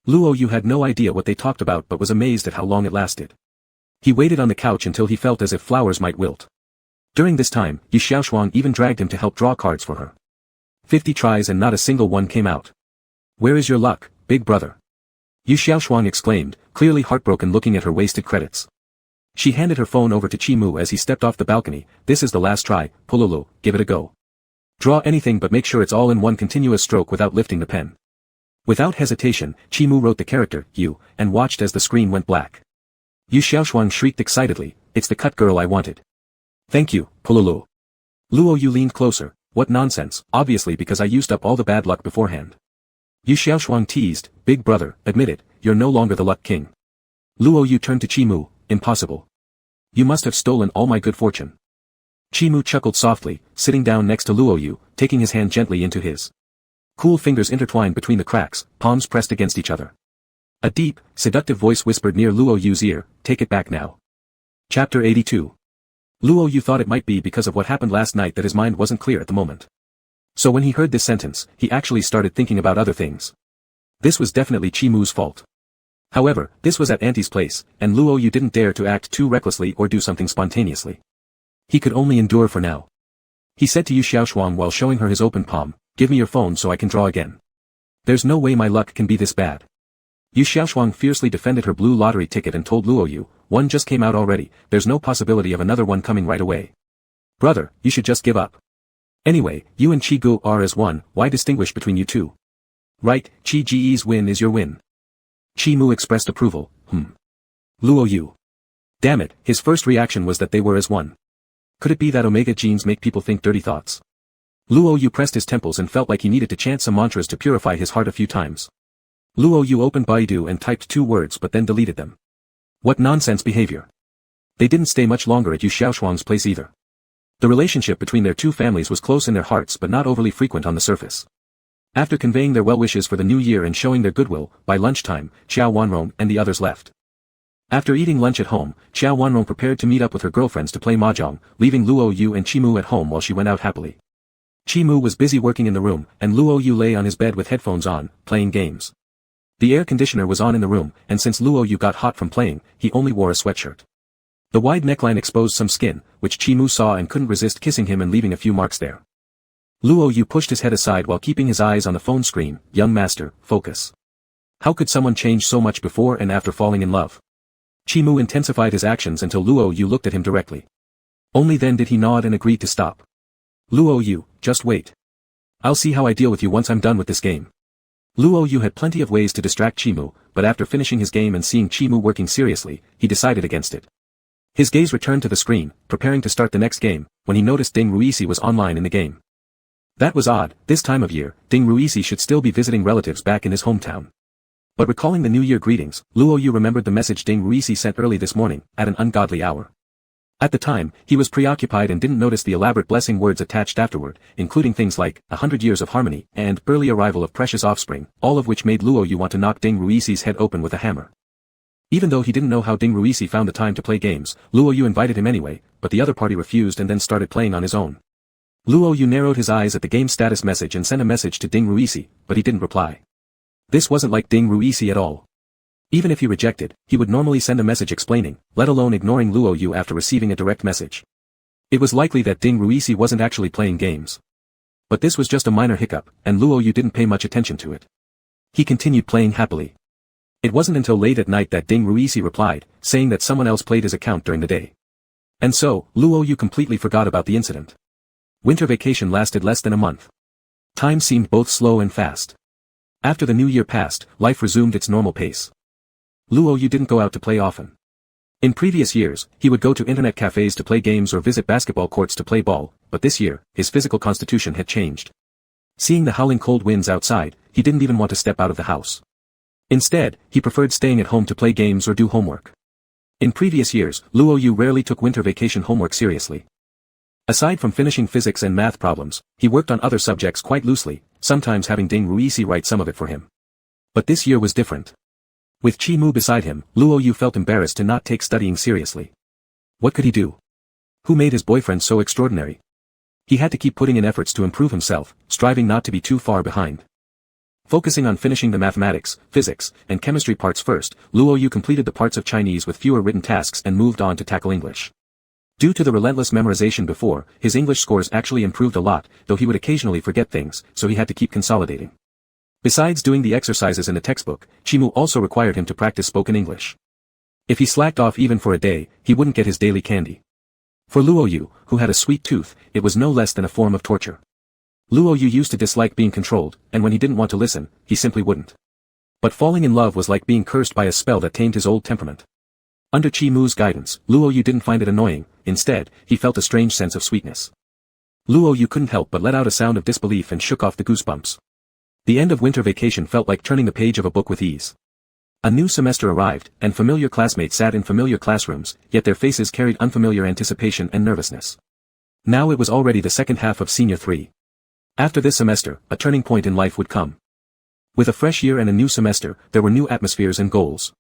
Luo Yu had no idea what they talked about but was amazed at how long it lasted. He waited on the couch until he felt as if flowers might wilt. During this time, Yu Xiaoshuang even dragged him to help draw cards for her. 50 tries and not a single one came out. "Where is your luck, big brother?" Yu Xiaoshuang exclaimed, clearly heartbroken looking at her wasted credits. She handed her phone over to Chi Mu as he stepped off the balcony. "This is the last try, Pololo, give it a go. Draw anything but make sure it's all in one continuous stroke without lifting the pen." Without hesitation, Chi Mu wrote the character, Yu, and watched as the screen went black. Yu Xiaoshuang shrieked excitedly. "It's the cut girl I wanted." "Thank you, Pololo." Luo Yu leaned closer. "What nonsense, obviously because I used up all the bad luck beforehand." Yu Xiaoshuang teased. "Big brother, admit it, you're no longer the luck king." Luo Yu turned to Chi Mu. "Impossible. You must have stolen all my good fortune." Chi Mu chuckled softly, sitting down next to Luo Yu, taking his hand gently into his. Cool fingers intertwined between the cracks, palms pressed against each other. A deep, seductive voice whispered near Luo Yu's ear, "Take it back now." Chapter 82. Luo Yu thought it might be because of what happened last night that his mind wasn't clear at the moment. So when he heard this sentence, he actually started thinking about other things. This was definitely Chimu's fault. However, this was at Auntie's place, and Luo Yu didn't dare to act too recklessly or do something spontaneously. He could only endure for now. He said to Yu Xiaoshuang while showing her his open palm, "Give me your phone so I can draw again. There's no way my luck can be this bad." Yu Xiaoshuang fiercely defended her blue lottery ticket and told Luo Yu, "One just came out already, there's no possibility of another one coming right away. Brother, you should just give up. Anyway, you and Qi Gu are as one, why distinguish between you two? Right, Qi Ji's win is your win." Qi Mu expressed approval, Luo Yu. Damn it, his first reaction was that they were as one. Could it be that omega genes make people think dirty thoughts? Luo Yu pressed his temples and felt like he needed to chant some mantras to purify his heart a few times. Luo Yu opened Baidu and typed 2 words but then deleted them. What nonsense behavior. They didn't stay much longer at Yu Xiaoshuang's place either. The relationship between their two families was close in their hearts but not overly frequent on the surface. After conveying their well wishes for the new year and showing their goodwill, by lunchtime, Xiao Wanrong and the others left. After eating lunch at home, Xiao Wanrong prepared to meet up with her girlfriends to play mahjong, leaving Luo Yu and Chimu at home while she went out happily. Chimu was busy working in the room, and Luo Yu lay on his bed with headphones on, playing games. The air conditioner was on in the room, and since Luo Yu got hot from playing, he only wore a sweatshirt. The wide neckline exposed some skin, which Chimu saw and couldn't resist kissing him and leaving a few marks there. Luo Yu pushed his head aside while keeping his eyes on the phone screen. "Young master, focus. How could someone change so much before and after falling in love?" Chimu intensified his actions until Luo Yu looked at him directly. Only then did he nod and agree to stop. "Luo Yu, just wait. I'll see how I deal with you once I'm done with this game." Luo Yu had plenty of ways to distract Chimu, but after finishing his game and seeing Chimu working seriously, he decided against it. His gaze returned to the screen, preparing to start the next game, when he noticed Ding Ruisi was online in the game. That was odd. This time of year, Ding Ruisi should still be visiting relatives back in his hometown. But recalling the New Year greetings, Luo Yu remembered the message Ding Ruisi sent early this morning, at an ungodly hour. At the time, he was preoccupied and didn't notice the elaborate blessing words attached afterward, including things like, 100 years of harmony, and early arrival of precious offspring, all of which made Luo Yu want to knock Ding Ruisi's head open with a hammer. Even though he didn't know how Ding Ruisi found the time to play games, Luo Yu invited him anyway, but the other party refused and then started playing on his own. Luo Yu narrowed his eyes at the game status message and sent a message to Ding Ruisi, but he didn't reply. This wasn't like Ding Ruisi at all. Even if he rejected, he would normally send a message explaining, let alone ignoring Luo Yu after receiving a direct message. It was likely that Ding Ruisi wasn't actually playing games. But this was just a minor hiccup, and Luo Yu didn't pay much attention to it. He continued playing happily. It wasn't until late at night that Ding Ruisi replied, saying that someone else played his account during the day. And so, Luo Yu completely forgot about the incident. Winter vacation lasted less than a month. Time seemed both slow and fast. After the new year passed, life resumed its normal pace. Luo Yu didn't go out to play often. In previous years, he would go to internet cafes to play games or visit basketball courts to play ball, but this year, his physical constitution had changed. Seeing the howling cold winds outside, he didn't even want to step out of the house. Instead, he preferred staying at home to play games or do homework. In previous years, Luo Yu rarely took winter vacation homework seriously. Aside from finishing physics and math problems, he worked on other subjects quite loosely, sometimes having Ding Ruisi write some of it for him. But this year was different. With Qi Mu beside him, Luo Yu felt embarrassed to not take studying seriously. What could he do? Who made his boyfriend so extraordinary? He had to keep putting in efforts to improve himself, striving not to be too far behind. Focusing on finishing the mathematics, physics, and chemistry parts first, Luo Yu completed the parts of Chinese with fewer written tasks and moved on to tackle English. Due to the relentless memorization before, his English scores actually improved a lot, though he would occasionally forget things, so he had to keep consolidating. Besides doing the exercises in the textbook, Chimu also required him to practice spoken English. If he slacked off even for a day, he wouldn't get his daily candy. For Luo Yu, who had a sweet tooth, it was no less than a form of torture. Luo Yu used to dislike being controlled, and when he didn't want to listen, he simply wouldn't. But falling in love was like being cursed by a spell that tamed his old temperament. Under Qi Mu's guidance, Luo Yu didn't find it annoying, instead, he felt a strange sense of sweetness. Luo Yu couldn't help but let out a sound of disbelief and shook off the goosebumps. The end of winter vacation felt like turning the page of a book with ease. A new semester arrived, and familiar classmates sat in familiar classrooms, yet their faces carried unfamiliar anticipation and nervousness. Now it was already the second half of Senior 3. After this semester, a turning point in life would come. With a fresh year and a new semester, there were new atmospheres and goals.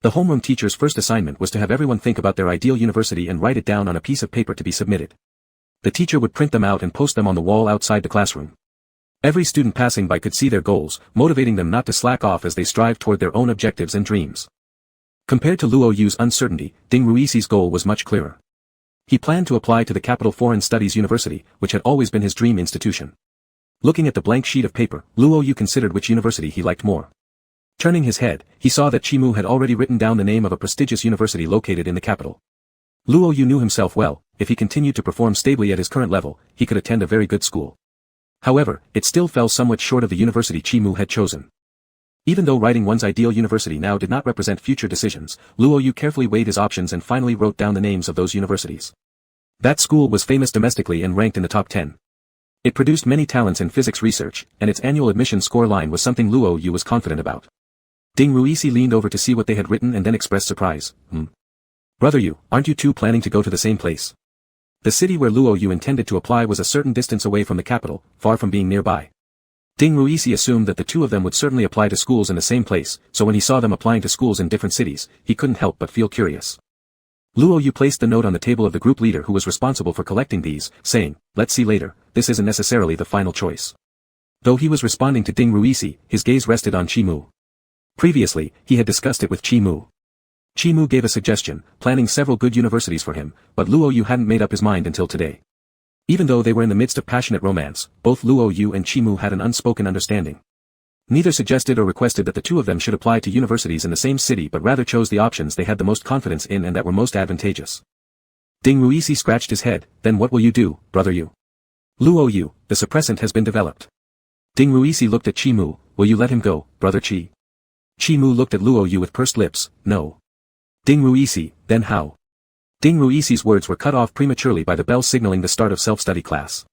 The homeroom teacher's first assignment was to have everyone think about their ideal university and write it down on a piece of paper to be submitted. The teacher would print them out and post them on the wall outside the classroom. Every student passing by could see their goals, motivating them not to slack off as they strive toward their own objectives and dreams. Compared to Luo Yu's uncertainty, Ding Ruixi's goal was much clearer. He planned to apply to the Capital Foreign Studies University, which had always been his dream institution. Looking at the blank sheet of paper, Luo Yu considered which university he liked more. Turning his head, he saw that Chimu had already written down the name of a prestigious university located in the capital. Luo Yu knew himself well. If he continued to perform stably at his current level, he could attend a very good school. However, it still fell somewhat short of the university Chimu had chosen. Even though writing one's ideal university now did not represent future decisions, Luo Yu carefully weighed his options and finally wrote down the names of those universities. That school was famous domestically and ranked in the top 10. It produced many talents in physics research, and its annual admission score line was something Luo Yu was confident about. Ding Ruixi leaned over to see what they had written and then expressed surprise. Brother Yu, aren't you two planning to go to the same place? The city where Luo Yu intended to apply was a certain distance away from the capital, far from being nearby. Ding Ruixi assumed that the two of them would certainly apply to schools in the same place, so when he saw them applying to schools in different cities, he couldn't help but feel curious. Luo Yu placed the note on the table of the group leader who was responsible for collecting these, saying, "Let's see later, this isn't necessarily the final choice." Though he was responding to Ding Ruixi, his gaze rested on Chimu. Previously, he had discussed it with Chimu. Chimu gave a suggestion, planning several good universities for him, but Luo Yu hadn't made up his mind until today. Even though they were in the midst of passionate romance, both Luo Yu and Chimu had an unspoken understanding. Neither suggested or requested that the two of them should apply to universities in the same city but rather chose the options they had the most confidence in and that were most advantageous. Ding Ruixi scratched his head. "Then what will you do, brother Yu?" "Luo Yu, the suppressant has been developed." Ding Ruixi looked at Chimu. "Will you let him go, brother Chi?" Chimu looked at Luo Yu with pursed lips. "No." Ding Ruixi, "Then how?" Ding Ruixi's words were cut off prematurely by the bell signaling the start of self-study class.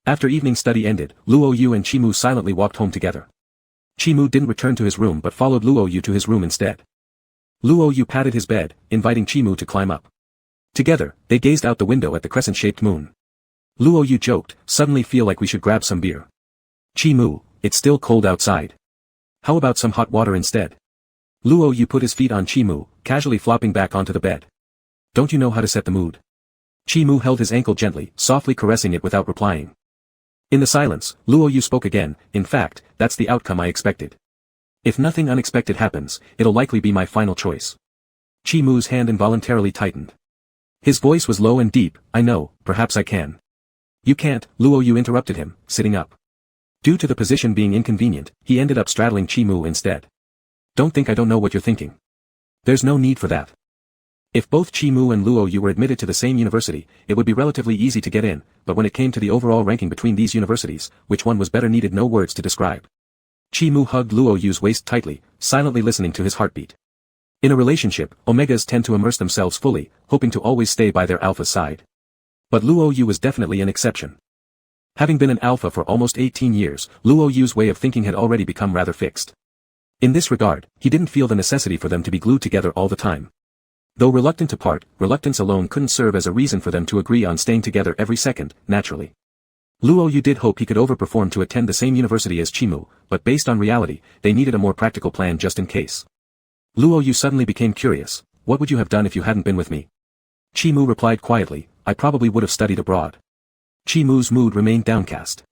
After evening study ended, Luo Yu and Chimu silently walked home together. Chimu didn't return to his room but followed Luo Yu to his room instead. Luo Yu patted his bed, inviting Chimu to climb up. Together, they gazed out the window at the crescent-shaped moon. Luo Yu joked, "Suddenly feel like we should grab some beer." "Chimu, it's still cold outside. How about some hot water instead?" Luo Yu put his feet on Chimu, casually flopping back onto the bed. "Don't you know how to set the mood?" Chimu held his ankle gently, softly caressing it without replying. In the silence, Luo Yu spoke again. "In fact, that's the outcome I expected. If nothing unexpected happens, it'll likely be my final choice." Chimu's hand involuntarily tightened. His voice was low and deep. "I know, perhaps I can." "You can't," Luo Yu interrupted him, sitting up. Due to the position being inconvenient, he ended up straddling Chimu instead. "Don't think I don't know what you're thinking. There's no need for that. If both Chimu and Luo Yu were admitted to the same university, it would be relatively easy to get in, but when it came to the overall ranking between these universities, which one was better needed no words to describe." Chimu hugged Luo Yu's waist tightly, silently listening to his heartbeat. In a relationship, omegas tend to immerse themselves fully, hoping to always stay by their alpha's side. But Luo Yu was definitely an exception. Having been an alpha for almost 18 years, Luo Yu's way of thinking had already become rather fixed. In this regard, he didn't feel the necessity for them to be glued together all the time. Though reluctant to part, reluctance alone couldn't serve as a reason for them to agree on staying together every second, naturally. Luo Yu did hope he could overperform to attend the same university as Chimu, but based on reality, they needed a more practical plan just in case. Luo Yu suddenly became curious. "What would you have done if you hadn't been with me?" Chimu replied quietly, "I probably would have studied abroad." Chimu's mood remained downcast.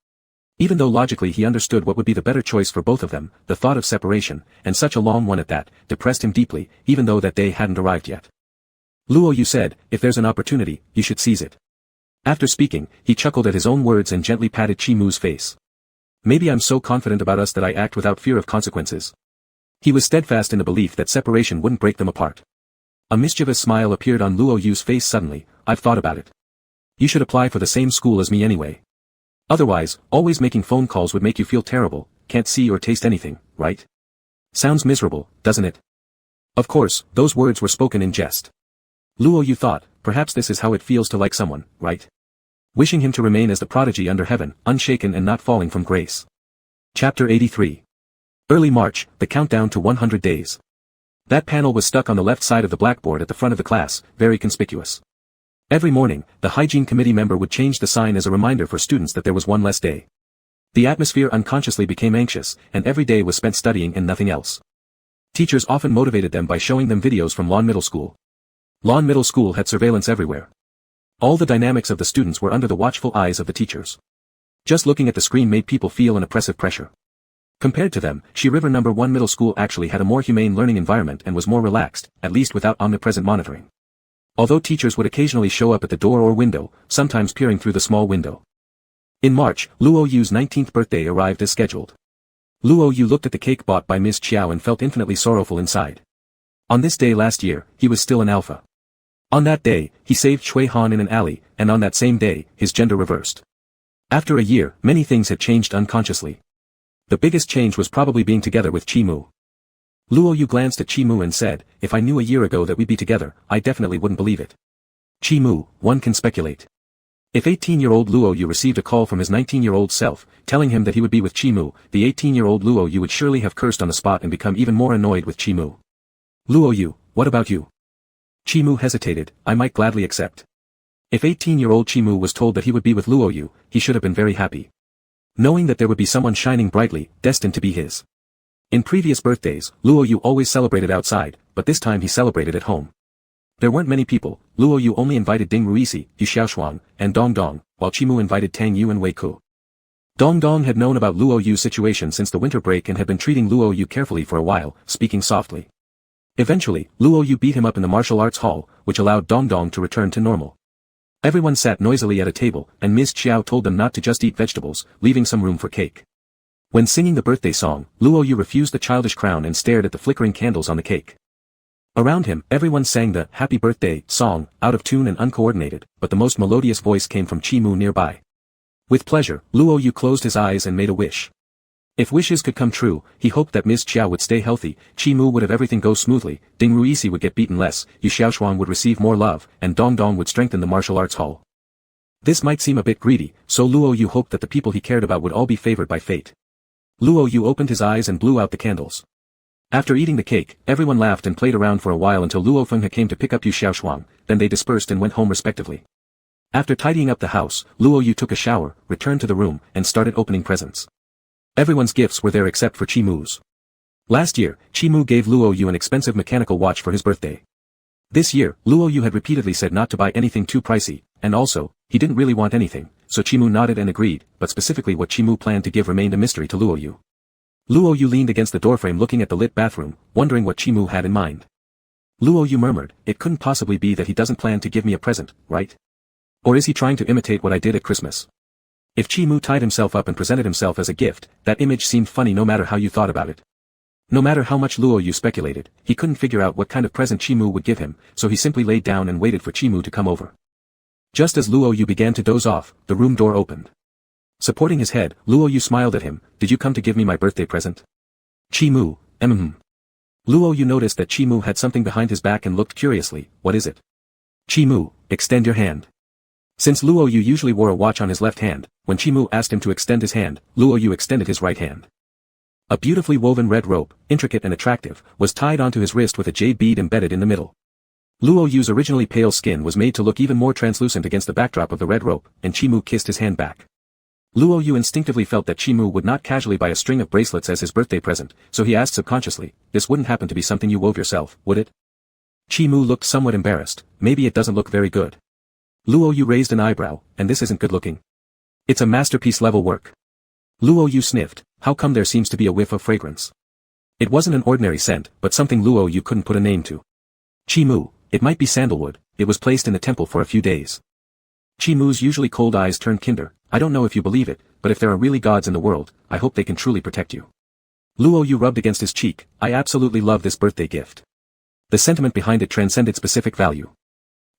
Even though logically he understood what would be the better choice for both of them, the thought of separation, and such a long one at that, depressed him deeply, even though that day hadn't arrived yet. Luo Yu said, "If there's an opportunity, you should seize it." After speaking, he chuckled at his own words and gently patted Chimu's face. "Maybe I'm so confident about us that I act without fear of consequences." He was steadfast in the belief that separation wouldn't break them apart. A mischievous smile appeared on Luo Yu's face suddenly. "I've thought about it. You should apply for the same school as me anyway. Otherwise, always making phone calls would make you feel terrible, can't see or taste anything, right? Sounds miserable, doesn't it?" Of course, those words were spoken in jest. Luo Yu thought, perhaps this is how it feels to like someone, right? Wishing him to remain as the prodigy under heaven, unshaken and not falling from grace. Chapter 83. Early March, the countdown to 100 days. That panel was stuck on the left side of the blackboard at the front of the class, very conspicuous. Every morning, the hygiene committee member would change the sign as a reminder for students that there was one less day. The atmosphere unconsciously became anxious, and every day was spent studying and nothing else. Teachers often motivated them by showing them videos from Lawn Middle School. Lawn Middle School had surveillance everywhere. All the dynamics of the students were under the watchful eyes of the teachers. Just looking at the screen made people feel an oppressive pressure. Compared to them, She River No. 1 Middle School actually had a more humane learning environment and was more relaxed, at least without omnipresent monitoring. Although teachers would occasionally show up at the door or window, sometimes peering through the small window. In March, Luo Yu's 19th birthday arrived as scheduled. Luo Yu looked at the cake bought by Ms. Chiao and felt infinitely sorrowful inside. On this day last year, he was still an alpha. On that day, he saved Shui Han in an alley, and on that same day, his gender reversed. After a year, many things had changed unconsciously. The biggest change was probably being together with Chi Mu. Luo Yu glanced at Chi Mu and said, "If I knew a year ago that we'd be together, I definitely wouldn't believe it." Chi Mu, one can speculate. If 18-year-old Luo Yu received a call from his 19-year-old self, telling him that he would be with Chi Mu, the 18-year-old Luo Yu would surely have cursed on the spot and become even more annoyed with Chi Mu. "Luo Yu, what about you?" Chi Mu hesitated. "I might gladly accept." If 18-year-old Chi Mu was told that he would be with Luo Yu, he should have been very happy. Knowing that there would be someone shining brightly, destined to be his. In previous birthdays, Luo Yu always celebrated outside, but this time he celebrated at home. There weren't many people. Luo Yu only invited Ding Ruisi, Yu Xiaoshuang, and Dong Dong, while Chi Mu invited Tang Yu and Wei Ku. Dong Dong had known about Luo Yu's situation since the winter break and had been treating Luo Yu carefully for a while, speaking softly. Eventually, Luo Yu beat him up in the martial arts hall, which allowed Dong Dong to return to normal. Everyone sat noisily at a table, and Ms. Chiao told them not to just eat vegetables, leaving some room for cake. When singing the birthday song, Luo Yu refused the childish crown and stared at the flickering candles on the cake. Around him, everyone sang the "Happy Birthday" song, out of tune and uncoordinated, but the most melodious voice came from Chi Mu nearby. With pleasure, Luo Yu closed his eyes and made a wish. If wishes could come true, he hoped that Ms. Chiao would stay healthy, Chi Mu would have everything go smoothly, Ding Ruisi would get beaten less, Yu Xiaoshuang would receive more love, and Dong Dong would strengthen the martial arts hall. This might seem a bit greedy, so Luo Yu hoped that the people he cared about would all be favored by fate. Luo Yu opened his eyes and blew out the candles. After eating the cake, everyone laughed and played around for a while until Luo Fenghe came to pick up Yu Xiaoshuang, then they dispersed and went home respectively. After tidying up the house, Luo Yu took a shower, returned to the room, and started opening presents. Everyone's gifts were there except for Chi Mu's. Last year, Chi Mu gave Luo Yu an expensive mechanical watch for his birthday. This year, Luo Yu had repeatedly said not to buy anything too pricey, and also, he didn't really want anything, so Chi Mu nodded and agreed, but specifically what Chi Mu planned to give remained a mystery to Luo Yu. Luo Yu leaned against the doorframe looking at the lit bathroom, wondering what Chi Mu had in mind. Luo Yu murmured, "It couldn't possibly be that he doesn't plan to give me a present, right? Or is he trying to imitate what I did at Christmas?" If Chi Mu tied himself up and presented himself as a gift, that image seemed funny no matter how you thought about it. No matter how much Luo Yu speculated, he couldn't figure out what kind of present Chi Mu would give him, so he simply laid down and waited for Chi Mu to come over. Just as Luo Yu began to doze off, the room door opened. Supporting his head, Luo Yu smiled at him. "Did you come to give me my birthday present?" Chi Mu, Luo Yu noticed that Chi Mu had something behind his back and looked curiously. "What is it?" "Chi Mu, extend your hand." Since Luo Yu usually wore a watch on his left hand, when Chi Mu asked him to extend his hand, Luo Yu extended his right hand. A beautifully woven red rope, intricate and attractive, was tied onto his wrist with a jade bead embedded in the middle. Luo Yu's originally pale skin was made to look even more translucent against the backdrop of the red rope, and Chi Mu kissed his hand back. Luo Yu instinctively felt that Chi Mu would not casually buy a string of bracelets as his birthday present, so he asked subconsciously, "This wouldn't happen to be something you wove yourself, would it?" Chi Mu looked somewhat embarrassed. "Maybe it doesn't look very good." Luo Yu raised an eyebrow, "And this isn't good looking?" "It's a masterpiece level work." Luo Yu sniffed. "How come there seems to be a whiff of fragrance?" It wasn't an ordinary scent, but something Luo Yu couldn't put a name to. "Chi Mu, it might be sandalwood, it was placed in the temple for a few days." Chi Mu's usually cold eyes turned kinder. "I don't know if you believe it, but if there are really gods in the world, I hope they can truly protect you." Luo Yu rubbed against his cheek. "I absolutely love this birthday gift." The sentiment behind it transcended specific value.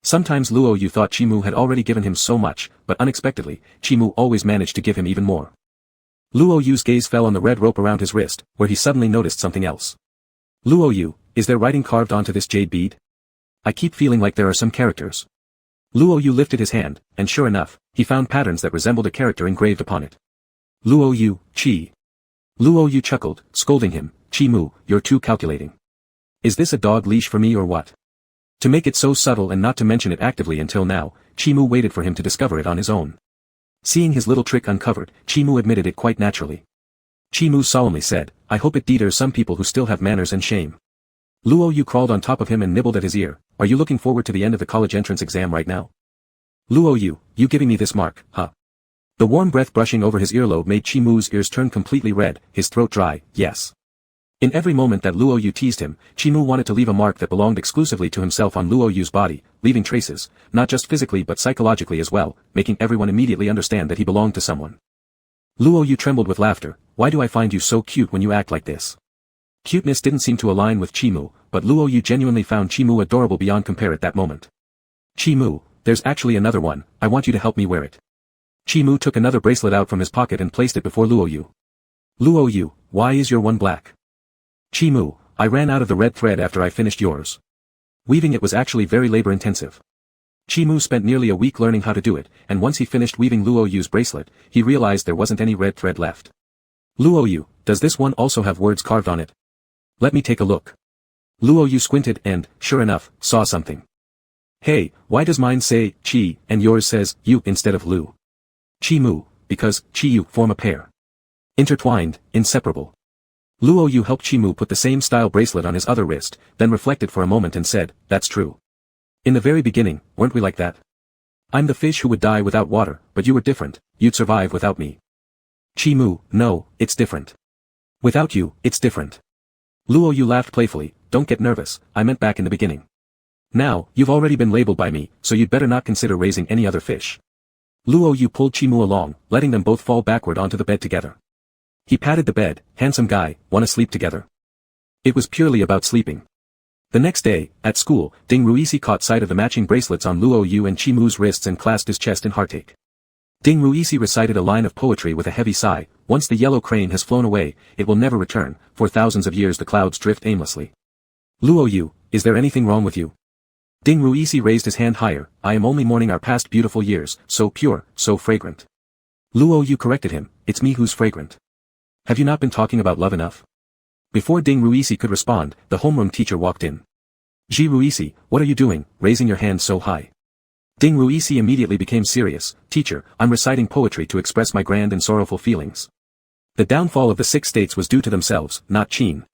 Sometimes Luo Yu thought Chi Mu had already given him so much, but unexpectedly, Chi Mu always managed to give him even more. Luo Yu's gaze fell on the red rope around his wrist, where he suddenly noticed something else. "Luo Yu, is there writing carved onto this jade bead? I keep feeling like there are some characters." Luo Yu lifted his hand, and sure enough, he found patterns that resembled a character engraved upon it. "Luo Yu, Chi." Luo Yu chuckled, scolding him, "Chi Mu, you're too calculating. Is this a dog leash for me or what?" To make it so subtle and not to mention it actively until now, Chi Mu waited for him to discover it on his own. Seeing his little trick uncovered, Chimu admitted it quite naturally. Chimu solemnly said, I hope it deters some people who still have manners and shame. Luo Yu crawled on top of him and nibbled at his ear. Are you looking forward to the end of the college entrance exam right now? Luo Yu, you giving me this mark, huh? The warm breath brushing over his earlobe made Chimu's ears turn completely red, his throat dry, yes. In every moment that Luo Yu teased him, Chimu wanted to leave a mark that belonged exclusively to himself on Luo Yu's body, leaving traces, not just physically but psychologically as well, making everyone immediately understand that he belonged to someone. Luo Yu trembled with laughter. Why do I find you so cute when you act like this? Cuteness didn't seem to align with Chimu, but Luo Yu genuinely found Chimu adorable beyond compare at that moment. Chimu, there's actually another one, I want you to help me wear it. Chimu took another bracelet out from his pocket and placed it before Luo Yu. Luo Yu, why is your one black? Chimu, I ran out of the red thread after I finished yours. Weaving it was actually very labor-intensive. Chimu spent nearly a week learning how to do it, and once he finished weaving Luo Yu's bracelet, he realized there wasn't any red thread left. Luo Yu, does this one also have words carved on it? Let me take a look. Luo Yu squinted and, sure enough, saw something. Hey, why does mine say, Chi, and yours says, Yu instead of Lu? Chimu, because, Chi-Yu form a pair. Intertwined, inseparable. Luo Yu helped Chimu put the same style bracelet on his other wrist, then reflected for a moment and said, that's true. In the very beginning, weren't we like that? I'm the fish who would die without water, but you were different, you'd survive without me. Chimu, no, it's different. Without you, it's different. Luo Yu laughed playfully, don't get nervous, I meant back in the beginning. Now, you've already been labeled by me, so you'd better not consider raising any other fish. Luo Yu pulled Chimu along, letting them both fall backward onto the bed together. He patted the bed, handsome guy, wanna sleep together? It was purely about sleeping. The next day, at school, Ding Ruisi caught sight of the matching bracelets on Luo Yu and Chimu's wrists and clasped his chest in heartache. Ding Ruisi recited a line of poetry with a heavy sigh, once the yellow crane has flown away, it will never return, for thousands of years the clouds drift aimlessly. Luo Yu, is there anything wrong with you? Ding Ruisi raised his hand higher, I am only mourning our past beautiful years, so pure, so fragrant. Luo Yu corrected him, it's me who's fragrant. Have you not been talking about love enough? Before Ding Ruisi could respond, the homeroom teacher walked in. Ji Ruisi, what are you doing, raising your hand so high? Ding Ruisi immediately became serious, teacher, I'm reciting poetry to express my grand and sorrowful feelings. The downfall of the 6 states was due to themselves, not Qin.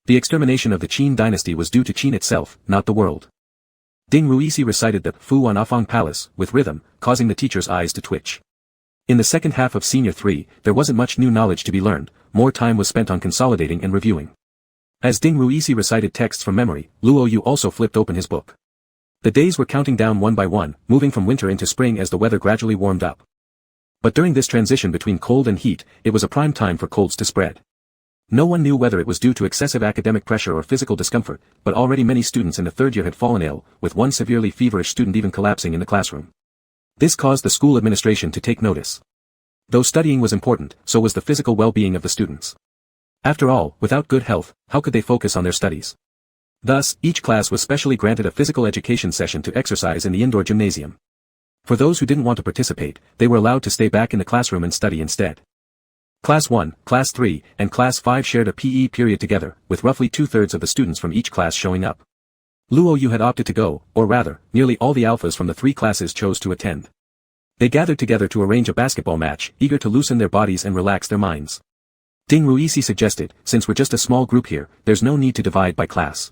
The extermination of the Qin dynasty was due to Qin itself, not the world. Ding Ruisi recited the Fu on Afang Palace, with rhythm, causing the teacher's eyes to twitch. In the second half of Senior 3, there wasn't much new knowledge to be learned, more time was spent on consolidating and reviewing. As Ding Ruisi recited texts from memory, Luo Yu also flipped open his book. The days were counting down one by one, moving from winter into spring as the weather gradually warmed up. But during this transition between cold and heat, it was a prime time for colds to spread. No one knew whether it was due to excessive academic pressure or physical discomfort, but already many students in the 3rd year had fallen ill, with one severely feverish student even collapsing in the classroom. This caused the school administration to take notice. Though studying was important, so was the physical well-being of the students. After all, without good health, how could they focus on their studies? Thus, each class was specially granted a physical education session to exercise in the indoor gymnasium. For those who didn't want to participate, they were allowed to stay back in the classroom and study instead. Class 1, Class 3, and Class 5 shared a PE period together, with roughly 2/3 of the students from each class showing up. Luo Yu had opted to go, or rather, nearly all the alphas from the 3 classes chose to attend. They gathered together to arrange a basketball match, eager to loosen their bodies and relax their minds. Ding Ruisi suggested, since we're just a small group here, there's no need to divide by class.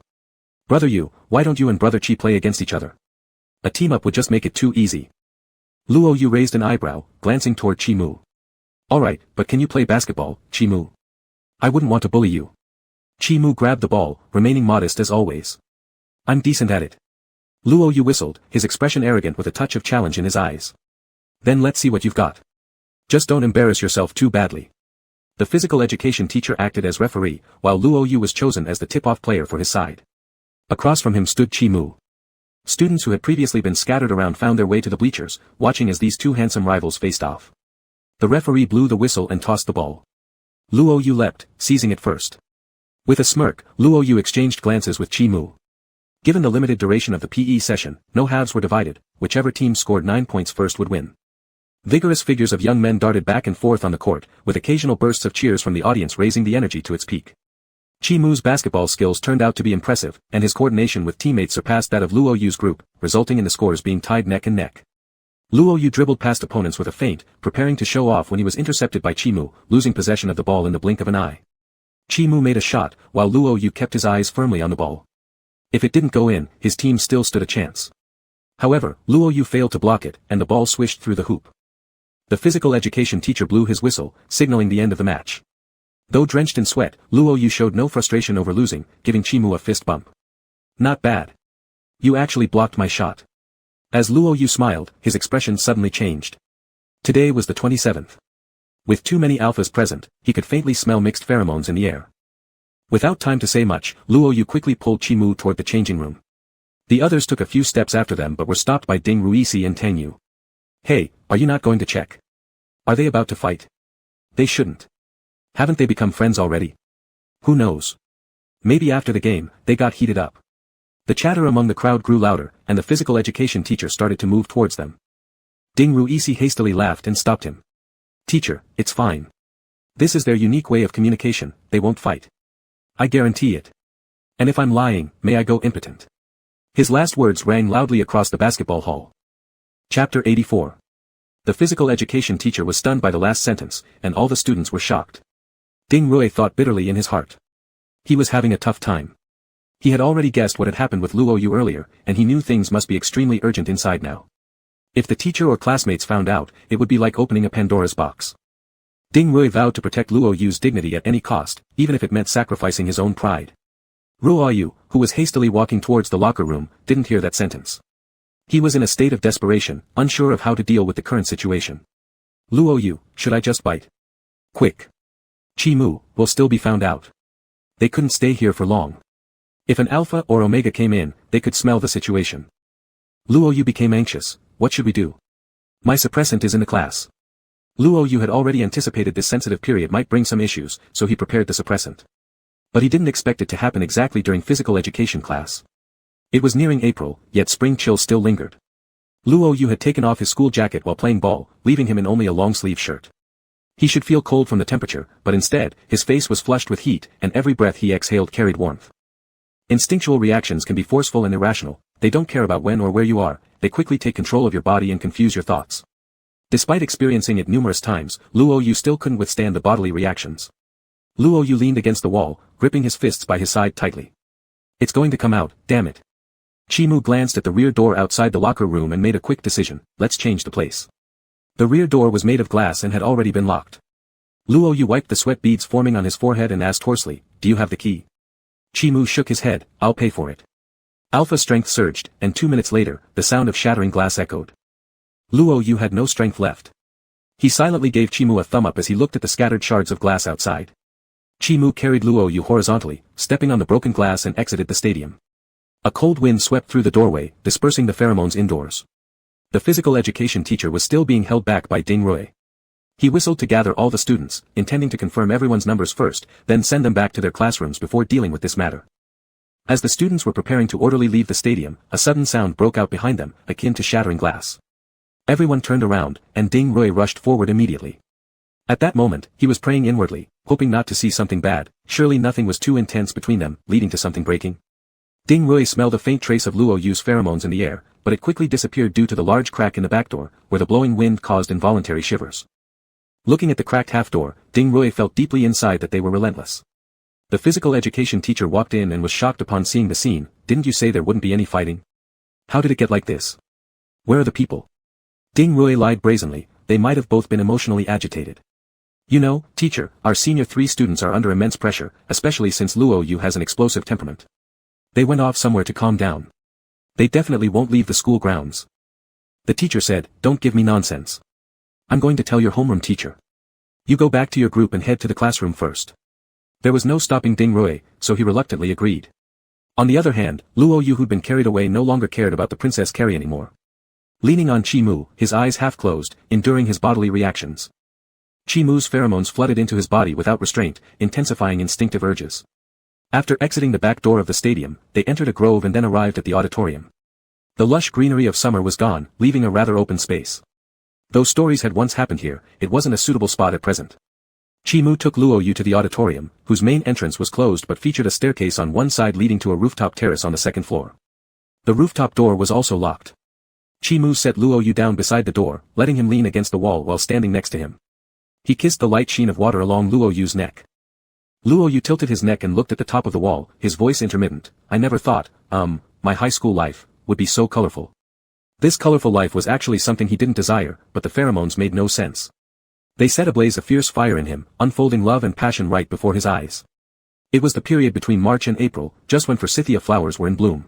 Brother Yu, why don't you and Brother Chi play against each other? A team-up would just make it too easy. Luo Yu raised an eyebrow, glancing toward Chimu. Alright, but can you play basketball, Chimu? I wouldn't want to bully you. Chimu grabbed the ball, remaining modest as always. I'm decent at it. Luo Yu whistled, his expression arrogant with a touch of challenge in his eyes. Then let's see what you've got. Just don't embarrass yourself too badly. The physical education teacher acted as referee, while Luo Yu was chosen as the tip-off player for his side. Across from him stood Chimu. Students who had previously been scattered around found their way to the bleachers, watching as these two handsome rivals faced off. The referee blew the whistle and tossed the ball. Luo Yu leapt, seizing it first. With a smirk, Luo Yu exchanged glances with Chimu. Given the limited duration of the PE session, no halves were divided, whichever team scored 9 points first would win. Vigorous figures of young men darted back and forth on the court, with occasional bursts of cheers from the audience raising the energy to its peak. Chimu's basketball skills turned out to be impressive, and his coordination with teammates surpassed that of Luo Yu's group, resulting in the scores being tied neck and neck. Luo Yu dribbled past opponents with a feint, preparing to show off when he was intercepted by Chi-Mu, losing possession of the ball in the blink of an eye. Chi-Mu made a shot, while Luo Yu kept his eyes firmly on the ball. If it didn't go in, his team still stood a chance. However, Luo Yu failed to block it, and the ball swished through the hoop. The physical education teacher blew his whistle, signaling the end of the match. Though drenched in sweat, Luo Yu showed no frustration over losing, giving Chi-Mu a fist bump. Not bad. You actually blocked my shot. As Luo Yu smiled, his expression suddenly changed. Today was the 27th. With too many alphas present, he could faintly smell mixed pheromones in the air. Without time to say much, Luo Yu quickly pulled Chi-Mu toward the changing room. The others took a few steps after them but were stopped by Ding Ruisi and Tang Yu. Hey, are you not going to check? Are they about to fight? They shouldn't. Haven't they become friends already? Who knows? Maybe after the game, they got heated up. The chatter among the crowd grew louder, and the physical education teacher started to move towards them. Ding Ruisi hastily laughed and stopped him. Teacher, it's fine. This is their unique way of communication, they won't fight. I guarantee it. And if I'm lying, may I go impotent. His last words rang loudly across the basketball hall. Chapter 84. The physical education teacher was stunned by the last sentence, and all the students were shocked. Ding Rui thought bitterly in his heart. He was having a tough time. He had already guessed what had happened with Luo Yu earlier, and he knew things must be extremely urgent inside now. If the teacher or classmates found out, it would be like opening a Pandora's box. Ding Rui vowed to protect Luo Yu's dignity at any cost, even if it meant sacrificing his own pride. Luo Yu, who was hastily walking towards the locker room, didn't hear that sentence. He was in a state of desperation, unsure of how to deal with the current situation. Luo Yu, should I just bite? Quick. Chi-Mu will still be found out. They couldn't stay here for long. If an Alpha or Omega came in, they could smell the situation. Luo Yu became anxious. What should we do? My suppressant is in the class. Luo Yu had already anticipated this sensitive period might bring some issues, so he prepared the suppressant. But he didn't expect it to happen exactly during physical education class. It was nearing April, yet spring chills still lingered. Luo Yu had taken off his school jacket while playing ball, leaving him in only a long-sleeve shirt. He should feel cold from the temperature, but instead, his face was flushed with heat, and every breath he exhaled carried warmth. Instinctual reactions can be forceful and irrational, they don't care about when or where you are, they quickly take control of your body and confuse your thoughts. Despite experiencing it numerous times, Luo Yu still couldn't withstand the bodily reactions. Luo Yu leaned against the wall, gripping his fists by his side tightly. It's going to come out, damn it. Chi-Mu glanced at the rear door outside the locker room and made a quick decision, let's change the place. The rear door was made of glass and had already been locked. Luo Yu wiped the sweat beads forming on his forehead and asked hoarsely, do you have the key? Chi-Mu shook his head, I'll pay for it. Alpha strength surged, and 2 minutes later, the sound of shattering glass echoed. Luo Yu had no strength left. He silently gave Chi-Mu a thumb up as he looked at the scattered shards of glass outside. Chi-Mu carried Luo Yu horizontally, stepping on the broken glass and exited the stadium. A cold wind swept through the doorway, dispersing the pheromones indoors. The physical education teacher was still being held back by Ding Rui. He whistled to gather all the students, intending to confirm everyone's numbers first, then send them back to their classrooms before dealing with this matter. As the students were preparing to orderly leave the stadium, a sudden sound broke out behind them, akin to shattering glass. Everyone turned around, and Ding Rui rushed forward immediately. At that moment, he was praying inwardly, hoping not to see something bad, surely nothing was too intense between them, leading to something breaking. Ding Rui smelled a faint trace of Luo Yu's pheromones in the air, but it quickly disappeared due to the large crack in the back door, where the blowing wind caused involuntary shivers. Looking at the cracked half-door, Ding Rui felt deeply inside that they were relentless. The physical education teacher walked in and was shocked upon seeing the scene. Didn't you say there wouldn't be any fighting? How did it get like this? Where are the people? Ding Rui lied brazenly, they might have both been emotionally agitated. You know, teacher, our senior 3 students are under immense pressure, especially since Luo Yu has an explosive temperament. They went off somewhere to calm down. They definitely won't leave the school grounds. The teacher said, don't give me nonsense. I'm going to tell your homeroom teacher. You go back to your group and head to the classroom first. There was no stopping Ding Rui, so he reluctantly agreed. On the other hand, Luo Yu who'd been carried away no longer cared about the Princess Carrie anymore. Leaning on Chi-Mu, his eyes half closed, enduring his bodily reactions. Chi-Mu's pheromones flooded into his body without restraint, intensifying instinctive urges. After exiting the back door of the stadium, they entered a grove and then arrived at the auditorium. The lush greenery of summer was gone, leaving a rather open space. Though stories had once happened here, it wasn't a suitable spot at present. Chi-Mu took Luo Yu to the auditorium, whose main entrance was closed but featured a staircase on one side leading to a rooftop terrace on the second floor. The rooftop door was also locked. Chi-Mu set Luo Yu down beside the door, letting him lean against the wall while standing next to him. He kissed the light sheen of water along Luo Yu's neck. Luo Yu tilted his neck and looked at the top of the wall, his voice intermittent. I never thought, my high school life, would be so colorful. This colorful life was actually something he didn't desire, but the pheromones made no sense. They set ablaze a fierce fire in him, unfolding love and passion right before his eyes. It was the period between March and April, just when forsythia flowers were in bloom.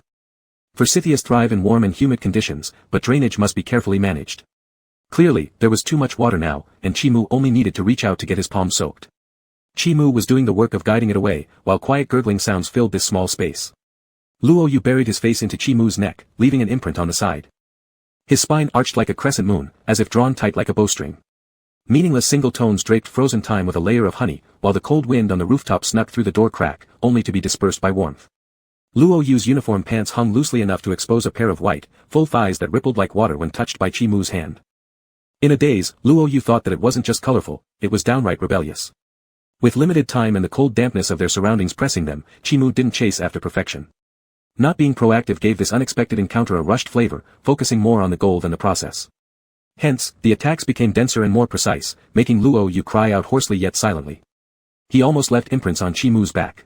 Forsythias thrive in warm and humid conditions, but drainage must be carefully managed. Clearly, there was too much water now, and Chi-Mu only needed to reach out to get his palm soaked. Chi-Mu was doing the work of guiding it away, while quiet gurgling sounds filled this small space. Luo Yu buried his face into Chi-Mu's neck, leaving an imprint on the side. His spine arched like a crescent moon, as if drawn tight like a bowstring. Meaningless single tones draped frozen time with a layer of honey, while the cold wind on the rooftop snuck through the door crack, only to be dispersed by warmth. Luo Yu's uniform pants hung loosely enough to expose a pair of white, full thighs that rippled like water when touched by Chi-Mu's hand. In a daze, Luo Yu thought that it wasn't just colorful, it was downright rebellious. With limited time and the cold dampness of their surroundings pressing them, Chi-Mu didn't chase after perfection. Not being proactive gave this unexpected encounter a rushed flavor, focusing more on the goal than the process. Hence, the attacks became denser and more precise, making Luo Yu cry out hoarsely yet silently. He almost left imprints on Chi-Mu's back.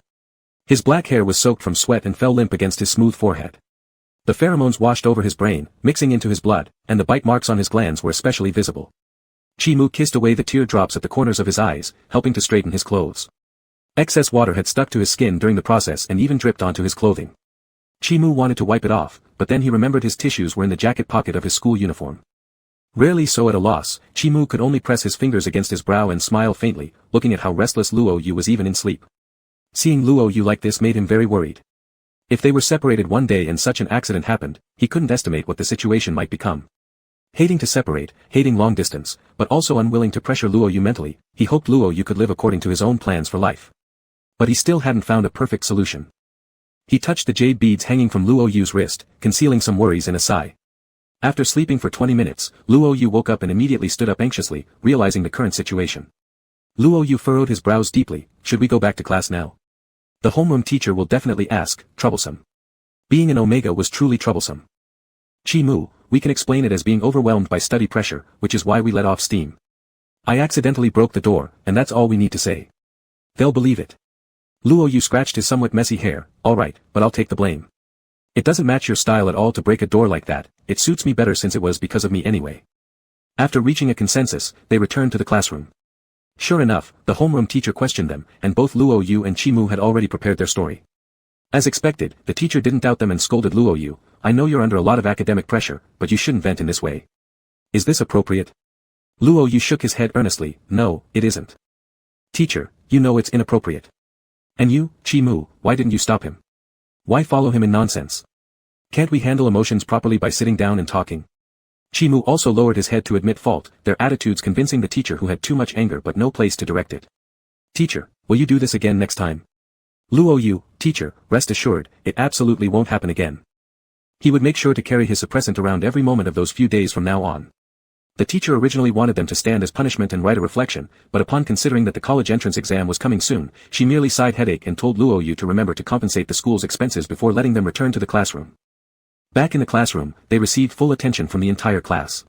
His black hair was soaked from sweat and fell limp against his smooth forehead. The pheromones washed over his brain, mixing into his blood, and the bite marks on his glands were especially visible. Chi-Mu kissed away the teardrops at the corners of his eyes, helping to straighten his clothes. Excess water had stuck to his skin during the process and even dripped onto his clothing. Chi-Mu wanted to wipe it off, but then he remembered his tissues were in the jacket pocket of his school uniform. Rarely so at a loss, Chi-Mu could only press his fingers against his brow and smile faintly, looking at how restless Luo Yu was even in sleep. Seeing Luo Yu like this made him very worried. If they were separated one day and such an accident happened, he couldn't estimate what the situation might become. Hating to separate, hating long distance, but also unwilling to pressure Luo Yu mentally, he hoped Luo Yu could live according to his own plans for life. But he still hadn't found a perfect solution. He touched the jade beads hanging from Luo Yu's wrist, concealing some worries in a sigh. After sleeping for 20 minutes, Luo Yu woke up and immediately stood up anxiously, realizing the current situation. Luo Yu furrowed his brows deeply. Should we go back to class now? The homeroom teacher will definitely ask. Troublesome. Being an Omega was truly troublesome. Chi-Mu, we can explain it as being overwhelmed by study pressure, which is why we let off steam. I accidentally broke the door, and that's all we need to say. They'll believe it. Luo Yu scratched his somewhat messy hair. Alright, but I'll take the blame. It doesn't match your style at all to break a door like that, it suits me better since it was because of me anyway. After reaching a consensus, they returned to the classroom. Sure enough, the homeroom teacher questioned them, and both Luo Yu and Chi-Mu had already prepared their story. As expected, the teacher didn't doubt them and scolded Luo Yu. I know you're under a lot of academic pressure, but you shouldn't vent in this way. Is this appropriate? Luo Yu shook his head earnestly. No, it isn't. Teacher, you know it's inappropriate. And you, Chi-Mu, why didn't you stop him? Why follow him in nonsense? Can't we handle emotions properly by sitting down and talking? Chi-Mu also lowered his head to admit fault, their attitudes convincing the teacher who had too much anger but no place to direct it. Teacher, will you do this again next time? Luo Yu, teacher, rest assured, it absolutely won't happen again. He would make sure to carry his suppressant around every moment of those few days from now on. The teacher originally wanted them to stand as punishment and write a reflection, but upon considering that the college entrance exam was coming soon, she merely sighed headache and told Luo Yu to remember to compensate the school's expenses before letting them return to the classroom. Back in the classroom, they received full attention from the entire class.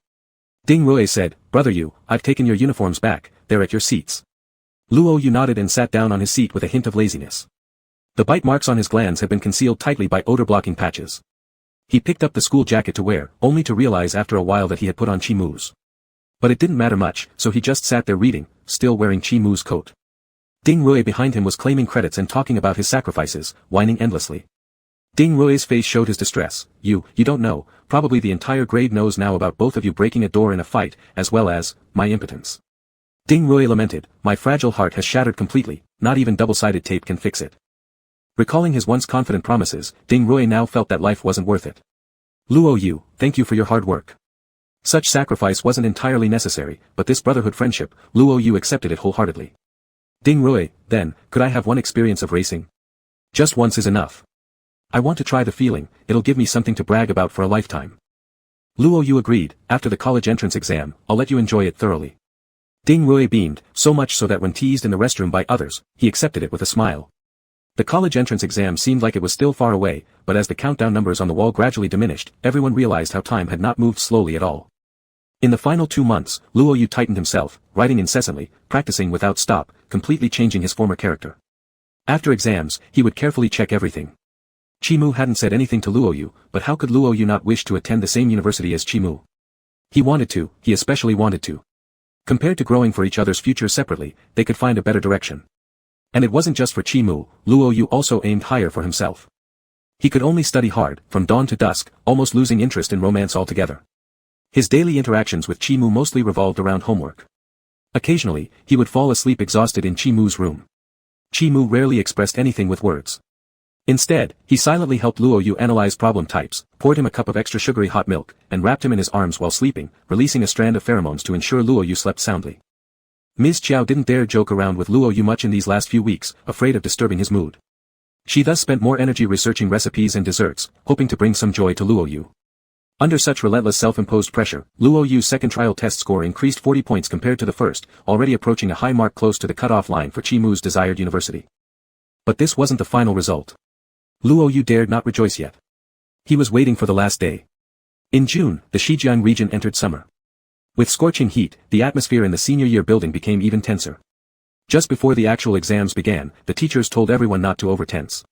Ding Rui said, Brother Yu, I've taken your uniforms back, they're at your seats. Luo Yu nodded and sat down on his seat with a hint of laziness. The bite marks on his glands had been concealed tightly by odor-blocking patches. He picked up the school jacket to wear, only to realize after a while that he had put on Chi-Mu's. But it didn't matter much, so he just sat there reading, still wearing Chi-Mu's coat. Ding Rui behind him was claiming credits and talking about his sacrifices, whining endlessly. Ding Rui's face showed his distress. You don't know, probably the entire grade knows now about both of you breaking a door in a fight, as well as, my impotence. Ding Rui lamented, my fragile heart has shattered completely, not even double-sided tape can fix it. Recalling his once confident promises, Ding Rui now felt that life wasn't worth it. Luo Yu, thank you for your hard work. Such sacrifice wasn't entirely necessary, but this brotherhood friendship, Luo Yu accepted it wholeheartedly. Ding Rui, then, could I have one experience of racing? Just once is enough. I want to try the feeling, it'll give me something to brag about for a lifetime. Luo Yu agreed, after the college entrance exam, I'll let you enjoy it thoroughly. Ding Rui beamed, so much so that when teased in the restroom by others, he accepted it with a smile. The college entrance exam seemed like it was still far away, but as the countdown numbers on the wall gradually diminished, everyone realized how time had not moved slowly at all. In the final 2 months, Luo Yu tightened himself, writing incessantly, practicing without stop, completely changing his former character. After exams, he would carefully check everything. Chimu hadn't said anything to Luo Yu, but how could Luo Yu not wish to attend the same university as Chimu? He wanted to, he especially wanted to. Compared to growing for each other's future separately, they could find a better direction. And it wasn't just for Chimu, Luo Yu also aimed higher for himself. He could only study hard, from dawn to dusk, almost losing interest in romance altogether. His daily interactions with Chimu mostly revolved around homework. Occasionally, he would fall asleep exhausted in Chimu's room. Chimu rarely expressed anything with words. Instead, he silently helped Luo Yu analyze problem types, poured him a cup of extra sugary hot milk, and wrapped him in his arms while sleeping, releasing a strand of pheromones to ensure Luo Yu slept soundly. Ms. Chiao didn't dare joke around with Luo Yu much in these last few weeks, afraid of disturbing his mood. She thus spent more energy researching recipes and desserts, hoping to bring some joy to Luo Yu. Under such relentless self-imposed pressure, Luo Yu's second trial test score increased 40 points compared to the first, already approaching a high mark close to the cutoff line for Chimu's desired university. But this wasn't the final result. Luo Yu dared not rejoice yet. He was waiting for the last day. In June, the Shijiang region entered summer. With scorching heat, the atmosphere in the senior year building became even tenser. Just before the actual exams began, the teachers told everyone not to over-tense.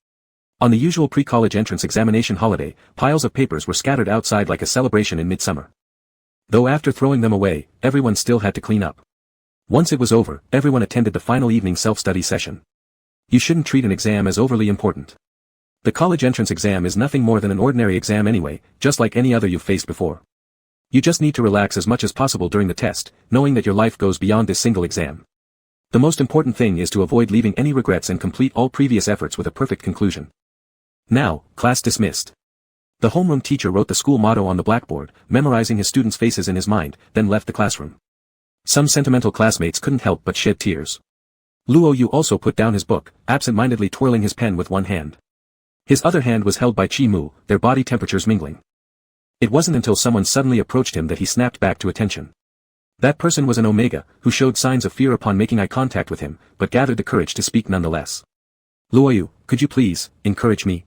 On the usual pre-college entrance examination holiday, piles of papers were scattered outside like a celebration in midsummer. Though after throwing them away, everyone still had to clean up. Once it was over, everyone attended the final evening self-study session. You shouldn't treat an exam as overly important. The college entrance exam is nothing more than an ordinary exam anyway, just like any other you've faced before. You just need to relax as much as possible during the test, knowing that your life goes beyond this single exam. The most important thing is to avoid leaving any regrets and complete all previous efforts with a perfect conclusion. Now, class dismissed. The homeroom teacher wrote the school motto on the blackboard, memorizing his students' faces in his mind, then left the classroom. Some sentimental classmates couldn't help but shed tears. Luo Yu also put down his book, absent-mindedly twirling his pen with one hand. His other hand was held by Chimu, their body temperatures mingling. It wasn't until someone suddenly approached him that he snapped back to attention. That person was an Omega, who showed signs of fear upon making eye contact with him, but gathered the courage to speak nonetheless. Luo Yu, could you please, encourage me?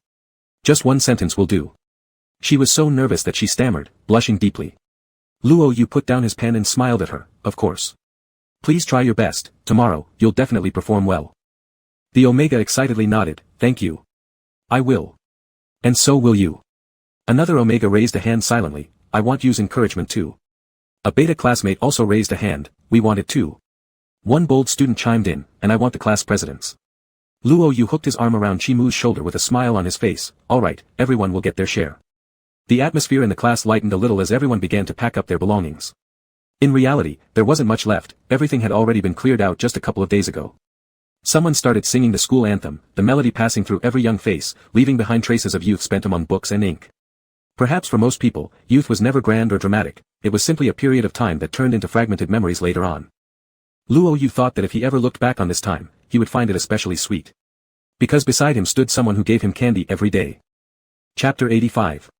Just one sentence will do. She was so nervous that she stammered, blushing deeply. Luo Yu put down his pen and smiled at her, of course. Please try your best, tomorrow, you'll definitely perform well. The Omega excitedly nodded, thank you. I will. And so will you. Another Omega raised a hand silently, I want you's encouragement too. A Beta classmate also raised a hand, we want it too. One bold student chimed in, and I want the class presidents. Luo Yu hooked his arm around Chimu's shoulder with a smile on his face, alright, everyone will get their share. The atmosphere in the class lightened a little as everyone began to pack up their belongings. In reality, there wasn't much left, everything had already been cleared out just a couple of days ago. Someone started singing the school anthem, the melody passing through every young face, leaving behind traces of youth spent among books and ink. Perhaps for most people, youth was never grand or dramatic, it was simply a period of time that turned into fragmented memories later on. Luo Yu thought that if he ever looked back on this time, he would find it especially sweet. Because beside him stood someone who gave him candy every day. Chapter 85.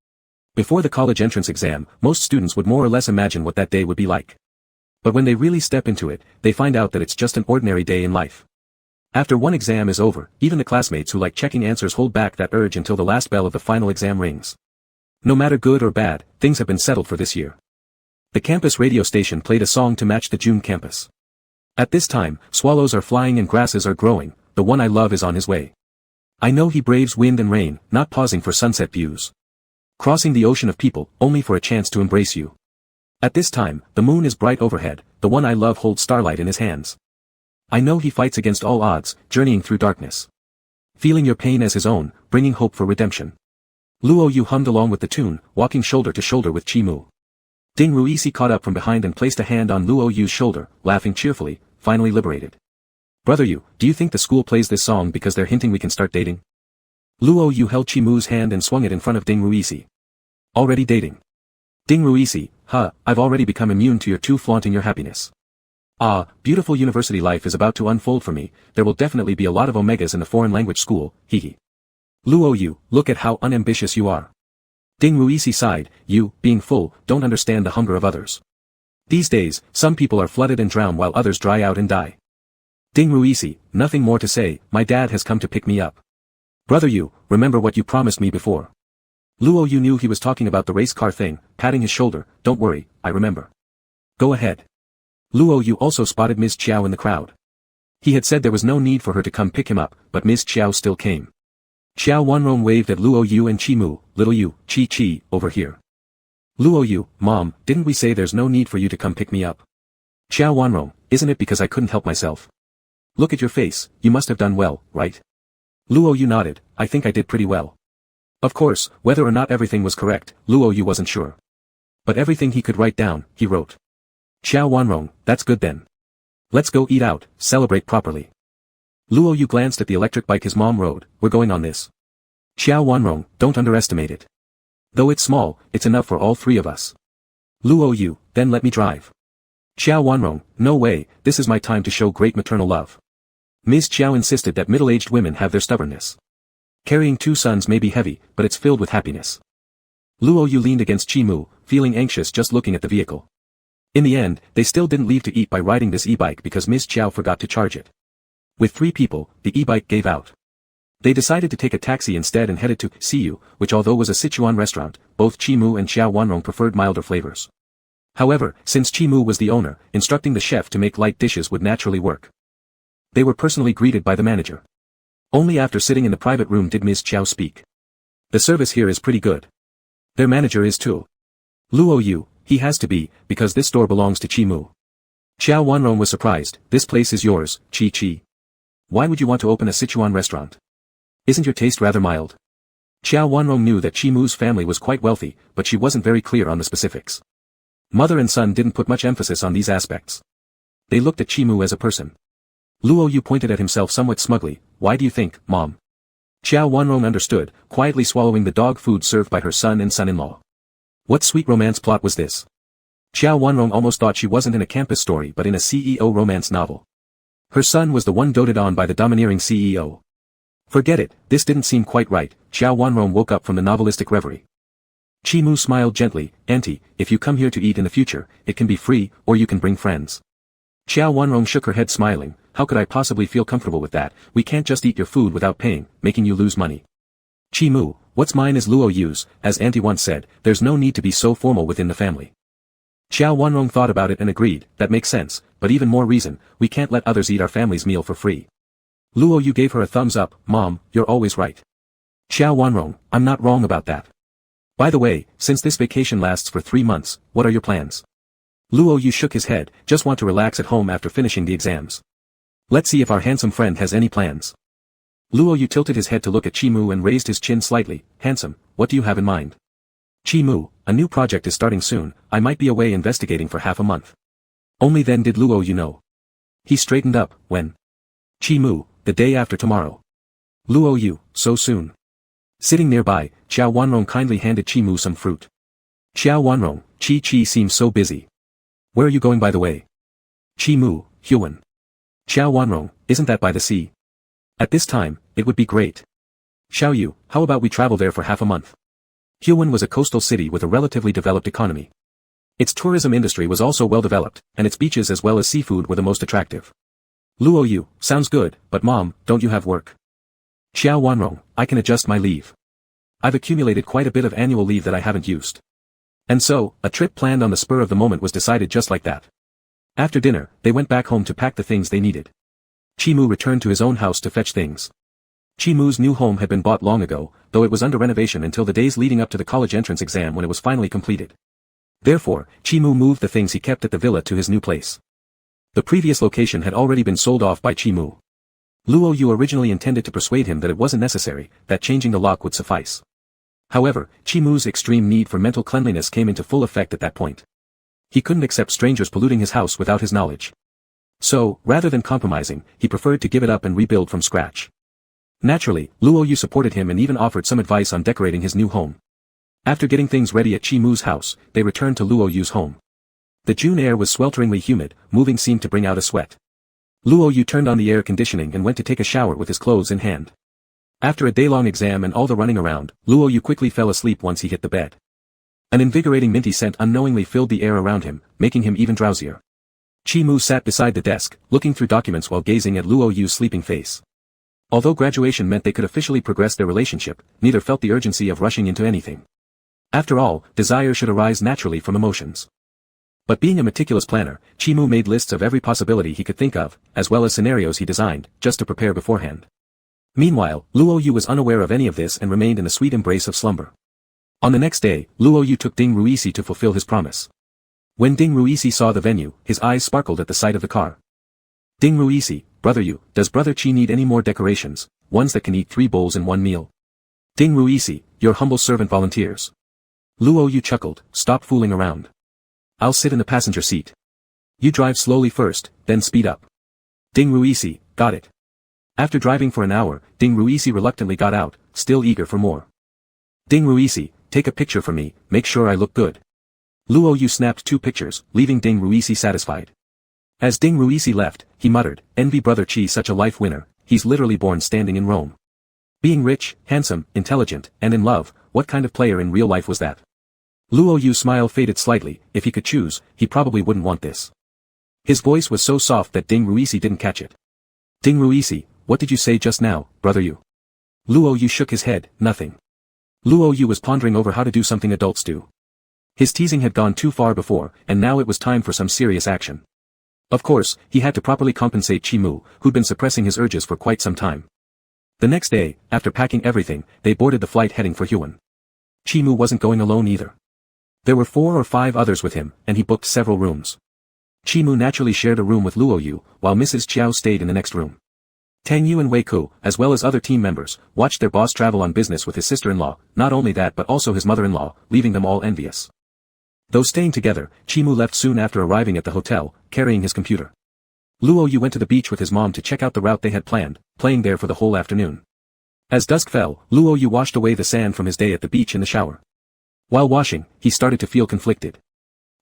Before the college entrance exam, most students would more or less imagine what that day would be like. But when they really step into it, they find out that it's just an ordinary day in life. After one exam is over, even the classmates who like checking answers hold back that urge until the last bell of the final exam rings. No matter good or bad, things have been settled for this year. The campus radio station played a song to match the June campus. At this time, swallows are flying and grasses are growing, the one I love is on his way. I know he braves wind and rain, not pausing for sunset views. Crossing the ocean of people, only for a chance to embrace you. At this time, the moon is bright overhead, the one I love holds starlight in his hands. I know he fights against all odds, journeying through darkness. Feeling your pain as his own, bringing hope for redemption. Luo Yu hummed along with the tune, walking shoulder to shoulder with Chimu. Ding Ruisi caught up from behind and placed a hand on Luo Yu's shoulder, laughing cheerfully, finally liberated. Brother Yu, do you think the school plays this song because they're hinting we can start dating? Luo Yu held Chimu's hand and swung it in front of Ding Ruisi. Already dating. Ding Ruisi, I've already become immune to your two flaunting your happiness. Ah, beautiful university life is about to unfold for me, there will definitely be a lot of Omegas in the foreign language school, hehe. Luo Yu, look at how unambitious you are. Ding Ruisi sighed, you, being full, don't understand the hunger of others. These days, some people are flooded and drown while others dry out and die. Ding Ruisi, nothing more to say, my dad has come to pick me up. Brother Yu, remember what you promised me before. Luo Yu knew he was talking about the race car thing, patting his shoulder. Don't worry, I remember. Go ahead. Luo Yu also spotted Ms. Chiao in the crowd. He had said there was no need for her to come pick him up, but Ms. Chiao still came. Xiao Wanrong waved at Luo Yu and Chi Mu. Little Yu, Chi, over here. Luo Yu, Mom, didn't we say there's no need for you to come pick me up? Xiao Wanrong, isn't it because I couldn't help myself? Look at your face, you must have done well, right? Luo Yu nodded. I think I did pretty well. Of course, whether or not everything was correct, Luo Yu wasn't sure. But everything he could write down, he wrote. Xiao Wanrong, that's good then. Let's go eat out, celebrate properly. Luo Yu glanced at the electric bike his mom rode. We're going on this. Xiao Wanrong, don't underestimate it. Though it's small, it's enough for all three of us. Luo Yu, then let me drive. Xiao Wanrong, no way, this is my time to show great maternal love. Ms. Chiao insisted that middle-aged women have their stubbornness. Carrying two sons may be heavy, but it's filled with happiness. Luo Yu leaned against Chi Mu, feeling anxious just looking at the vehicle. In the end, they still didn't leave to eat by riding this e-bike because Ms. Chiao forgot to charge it. With 3 people, the e-bike gave out. They decided to take a taxi instead and headed to Siyu, which although was a Sichuan restaurant, both Chi Mu and Xiao Wanrong preferred milder flavors. However, since Chi Mu was the owner, instructing the chef to make light dishes would naturally work. They were personally greeted by the manager. Only after sitting in the private room did Ms. Chiao speak. The service here is pretty good. Their manager is too. Luo Yu, he has to be, because this store belongs to Chi Mu. Xiao Wanrong was surprised. This place is yours, Chi. Why would you want to open a Sichuan restaurant? Isn't your taste rather mild? Xiao Wanrong knew that Chi Mu's family was quite wealthy, but she wasn't very clear on the specifics. Mother and son didn't put much emphasis on these aspects. They looked at Chi Mu as a person. Luo Yu pointed at himself somewhat smugly. Why do you think, Mom? Xiao Wanrong understood, quietly swallowing the dog food served by her son and son-in-law. What sweet romance plot was this? Xiao Wanrong almost thought she wasn't in a campus story but in a CEO romance novel. Her son was the one doted on by the domineering CEO. Forget it, this didn't seem quite right. Xiao Wanrong woke up from the novelistic reverie. Chi Mu smiled gently. Auntie, if you come here to eat in the future, it can be free, or you can bring friends. Xiao Wanrong shook her head smiling. How could I possibly feel comfortable with that? We can't just eat your food without paying, making you lose money. Chi Mu, what's mine is Luo Yu's, as Auntie once said, there's no need to be so formal within the family. Xiao Wanrong thought about it and agreed, that makes sense, but even more reason, we can't let others eat our family's meal for free. Luo Yu gave her a thumbs up. Mom, you're always right. Xiao Wanrong, I'm not wrong about that. By the way, since this vacation lasts for 3 months, what are your plans? Luo Yu shook his head. Just want to relax at home after finishing the exams. Let's see if our handsome friend has any plans. Luo Yu tilted his head to look at Chi Mu and raised his chin slightly. Handsome, what do you have in mind? Chi Mu, a new project is starting soon, I might be away investigating for half a month. Only then did Luo Yu know. He straightened up. When? Chi Mu, the day after tomorrow. Luo Yu, so soon. Sitting nearby, Xiao Wanrong kindly handed Chi Mu some fruit. Xiao Wanrong, Chi seems so busy. Where are you going by the way? Chi Mu, Huan. Xiao Wanrong, isn't that by the sea? At this time, it would be great. Xiao Yu, how about we travel there for half a month? Huan was a coastal city with a relatively developed economy. Its tourism industry was also well developed, and its beaches as well as seafood were the most attractive. Luo Yu, sounds good, but Mom, don't you have work? Xiao Wanrong, I can adjust my leave. I've accumulated quite a bit of annual leave that I haven't used. And so, a trip planned on the spur of the moment was decided just like that. After dinner, they went back home to pack the things they needed. Chi Mu returned to his own house to fetch things. Chi Mu's new home had been bought long ago, though it was under renovation until the days leading up to the college entrance exam when it was finally completed. Therefore, Chi Mu moved the things he kept at the villa to his new place. The previous location had already been sold off by Chi Mu. Luo Yu originally intended to persuade him that it wasn't necessary, that changing the lock would suffice. However, Chi Mu's extreme need for mental cleanliness came into full effect at that point. He couldn't accept strangers polluting his house without his knowledge. So, rather than compromising, he preferred to give it up and rebuild from scratch. Naturally, Luo Yu supported him and even offered some advice on decorating his new home. After getting things ready at Chi Mu's house, they returned to Luo Yu's home. The June air was swelteringly humid, moving seemed to bring out a sweat. Luo Yu turned on the air conditioning and went to take a shower with his clothes in hand. After a day-long exam and all the running around, Luo Yu quickly fell asleep once he hit the bed. An invigorating minty scent unknowingly filled the air around him, making him even drowsier. Chi Mu sat beside the desk, looking through documents while gazing at Luo Yu's sleeping face. Although graduation meant they could officially progress their relationship, neither felt the urgency of rushing into anything. After all, desire should arise naturally from emotions. But being a meticulous planner, Chimu made lists of every possibility he could think of, as well as scenarios he designed, just to prepare beforehand. Meanwhile, Luo Yu was unaware of any of this and remained in the sweet embrace of slumber. On the next day, Luo Yu took Ding Ruisi to fulfill his promise. When Ding Ruisi saw the venue, his eyes sparkled at the sight of the car. Ding Ruisi, brother Yu, does brother Chi need any more decorations, ones that can eat 3 bowls in one meal? Ding Ruisi, your humble servant volunteers. Luo Yu chuckled, stop fooling around. I'll sit in the passenger seat. You drive slowly first, then speed up. Ding Ruisi, got it. After driving for an hour, Ding Ruisi reluctantly got out, still eager for more. Ding Ruisi, take a picture for me, make sure I look good. Luo Yu snapped 2 pictures, leaving Ding Ruisi satisfied. As Ding Ruisi left, he muttered, envy brother Chi such a life winner, he's literally born standing in Rome. Being rich, handsome, intelligent, and in love, what kind of player in real life was that? Luo Yu's smile faded slightly, if he could choose, he probably wouldn't want this. His voice was so soft that Ding Ruisi didn't catch it. Ding Ruisi, what did you say just now, brother Yu? Luo Yu shook his head, nothing. Luo Yu was pondering over how to do something adults do. His teasing had gone too far before, and now it was time for some serious action. Of course, he had to properly compensate Chimu, who'd been suppressing his urges for quite some time. The next day, after packing everything, they boarded the flight heading for Huan. Chimu wasn't going alone either. There were 4 or 5 others with him, and he booked several rooms. Chimu naturally shared a room with Luo Yu, while Mrs. Chiao stayed in the next room. Tang Yu and Wei Ku, as well as other team members, watched their boss travel on business with his sister-in-law, not only that but also his mother-in-law, leaving them all envious. Though staying together, Chimu left soon after arriving at the hotel, carrying his computer. Luo Yu went to the beach with his mom to check out the route they had planned, playing there for the whole afternoon. As dusk fell, Luo Yu washed away the sand from his day at the beach in the shower. While washing, he started to feel conflicted.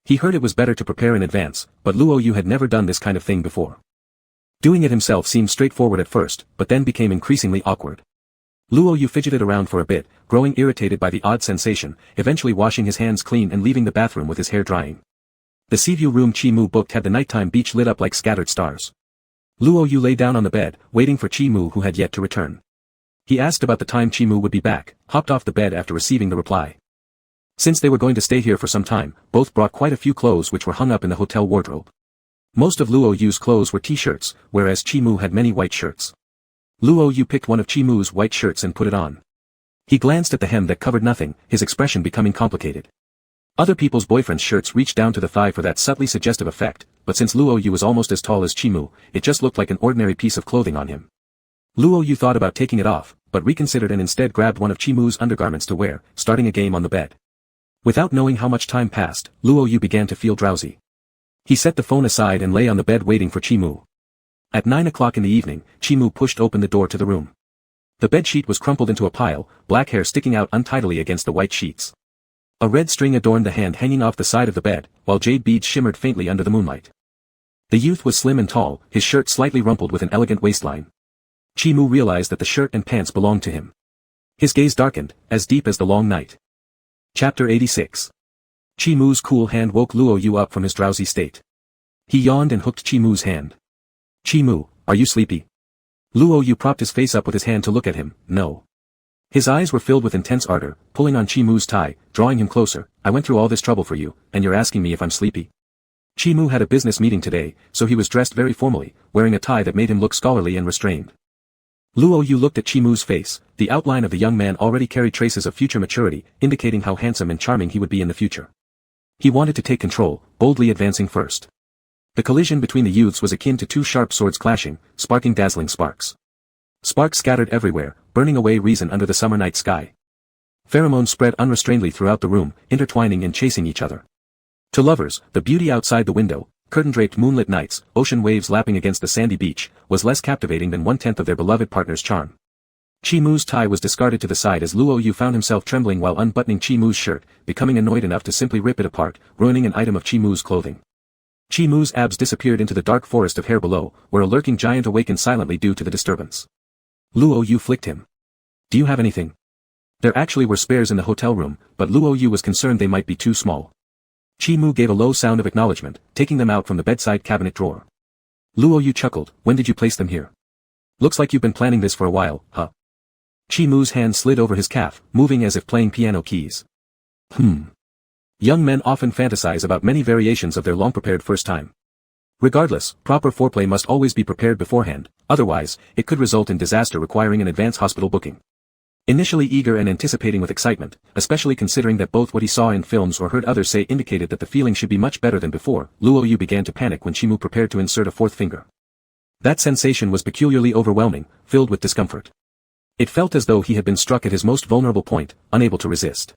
He heard it was better to prepare in advance, but Luo Yu had never done this kind of thing before. Doing it himself seemed straightforward at first, but then became increasingly awkward. Luo Yu fidgeted around for a bit, growing irritated by the odd sensation, eventually washing his hands clean and leaving the bathroom with his hair drying. The seaview room Chimu booked had the nighttime beach lit up like scattered stars. Luo Yu lay down on the bed, waiting for Chimu who had yet to return. He asked about the time Chimu would be back, hopped off the bed after receiving the reply. Since they were going to stay here for some time, both brought quite a few clothes which were hung up in the hotel wardrobe. Most of Luo Yu's clothes were t-shirts, whereas Chimu had many white shirts. Luo Yu picked one of Chimu's white shirts and put it on. He glanced at the hem that covered nothing, his expression becoming complicated. Other people's boyfriends' shirts reached down to the thigh for that subtly suggestive effect, but since Luo Yu was almost as tall as Chimu, it just looked like an ordinary piece of clothing on him. Luo Yu thought about taking it off, but reconsidered and instead grabbed one of Chimu's undergarments to wear, starting a game on the bed. Without knowing how much time passed, Luo Yu began to feel drowsy. He set the phone aside and lay on the bed waiting for Chimu. At 9 o'clock in the evening, Chimu pushed open the door to the room. The bedsheet was crumpled into a pile, black hair sticking out untidily against the white sheets. A red string adorned the hand hanging off the side of the bed, while jade beads shimmered faintly under the moonlight. The youth was slim and tall, his shirt slightly rumpled with an elegant waistline. Chimu realized that the shirt and pants belonged to him. His gaze darkened, as deep as the long night. Chapter 86. Chimu's cool hand woke Luo Yu up from his drowsy state. He yawned and hooked Chimu's hand. Chimu, are you sleepy? Luo Yu propped his face up with his hand to look at him, no. His eyes were filled with intense ardor, pulling on Chimu's tie, drawing him closer. I went through all this trouble for you, and you're asking me if I'm sleepy? Chimu had a business meeting today, so he was dressed very formally, wearing a tie that made him look scholarly and restrained. Luo Yu looked at Chimu's face. The outline of the young man already carried traces of future maturity, indicating how handsome and charming he would be in the future. He wanted to take control, boldly advancing first. The collision between the youths was akin to 2 sharp swords clashing, sparking dazzling sparks. Sparks scattered everywhere, burning away reason under the summer night sky. Pheromones spread unrestrainedly throughout the room, intertwining and chasing each other. To lovers, the beauty outside the window, curtain-draped moonlit nights, ocean waves lapping against the sandy beach, was less captivating than 1/10 of their beloved partner's charm. Chimu's tie was discarded to the side as Luo Yu found himself trembling while unbuttoning Chimu's shirt, becoming annoyed enough to simply rip it apart, ruining an item of Chimu's clothing. Chimu's abs disappeared into the dark forest of hair below, where a lurking giant awakened silently due to the disturbance. Luo Yu flicked him. Do you have anything? There actually were spares in the hotel room, but Luo Yu was concerned they might be too small. Chimu gave a low sound of acknowledgement, taking them out from the bedside cabinet drawer. Luo Yu chuckled, when did you place them here? Looks like you've been planning this for a while, huh? Chi Mu's hand slid over his calf, moving as if playing piano keys. Young men often fantasize about many variations of their long-prepared first time. Regardless, proper foreplay must always be prepared beforehand, otherwise, it could result in disaster requiring an advance hospital booking. Initially eager and anticipating with excitement, especially considering that both what he saw in films or heard others say indicated that the feeling should be much better than before, Luo Yu began to panic when Chi Mu prepared to insert a fourth finger. That sensation was peculiarly overwhelming, filled with discomfort. It felt as though he had been struck at his most vulnerable point, unable to resist.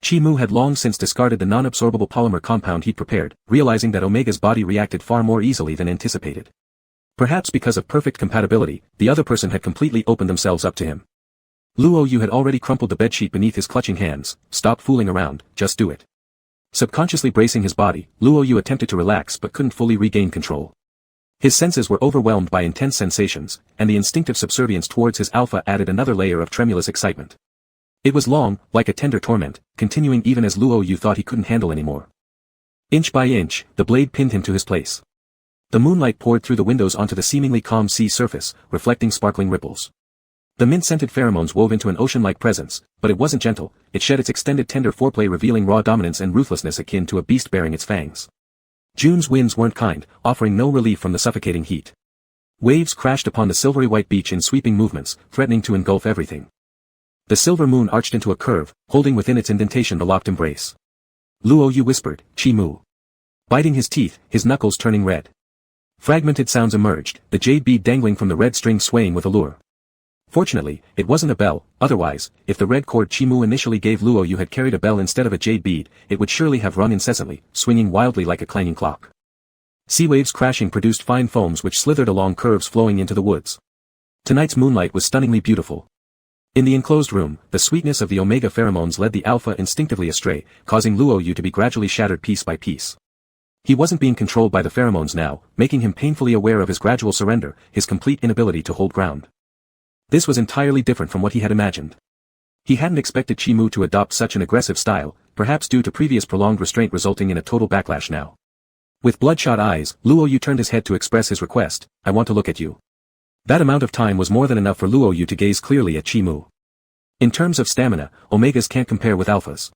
Chi Mu had long since discarded the non-absorbable polymer compound he'd prepared, realizing that Omega's body reacted far more easily than anticipated. Perhaps because of perfect compatibility, the other person had completely opened themselves up to him. Luo Yu had already crumpled the bedsheet beneath his clutching hands. Stop fooling around, just do it. Subconsciously bracing his body, Luo Yu attempted to relax but couldn't fully regain control. His senses were overwhelmed by intense sensations, and the instinctive subservience towards his alpha added another layer of tremulous excitement. It was long, like a tender torment, continuing even as Luo Yu thought he couldn't handle anymore. Inch by inch, the blade pinned him to his place. The moonlight poured through the windows onto the seemingly calm sea surface, reflecting sparkling ripples. The mint-scented pheromones wove into an ocean-like presence, but it wasn't gentle, it shed its extended tender foreplay revealing raw dominance and ruthlessness akin to a beast bearing its fangs. June's winds weren't kind, offering no relief from the suffocating heat. Waves crashed upon the silvery white beach in sweeping movements, threatening to engulf everything. The silver moon arched into a curve, holding within its indentation the locked embrace. Luo Yu whispered, Chi Mu. Biting his teeth, his knuckles turning red. Fragmented sounds emerged, the jade bead dangling from the red string swaying with allure. Fortunately, it wasn't a bell, otherwise, if the red cord Chi Mu initially gave Luo Yu had carried a bell instead of a jade bead, it would surely have rung incessantly, swinging wildly like a clanging clock. Sea waves crashing produced fine foams which slithered along curves flowing into the woods. Tonight's moonlight was stunningly beautiful. In the enclosed room, the sweetness of the omega pheromones led the alpha instinctively astray, causing Luo Yu to be gradually shattered piece by piece. He wasn't being controlled by the pheromones now, making him painfully aware of his gradual surrender, his complete inability to hold ground. This was entirely different from what he had imagined. He hadn't expected Chi Mu to adopt such an aggressive style, perhaps due to previous prolonged restraint resulting in a total backlash now. With bloodshot eyes, Luo Yu turned his head to express his request, I want to look at you. That amount of time was more than enough for Luo Yu to gaze clearly at Chi Mu. In terms of stamina, Omegas can't compare with Alphas.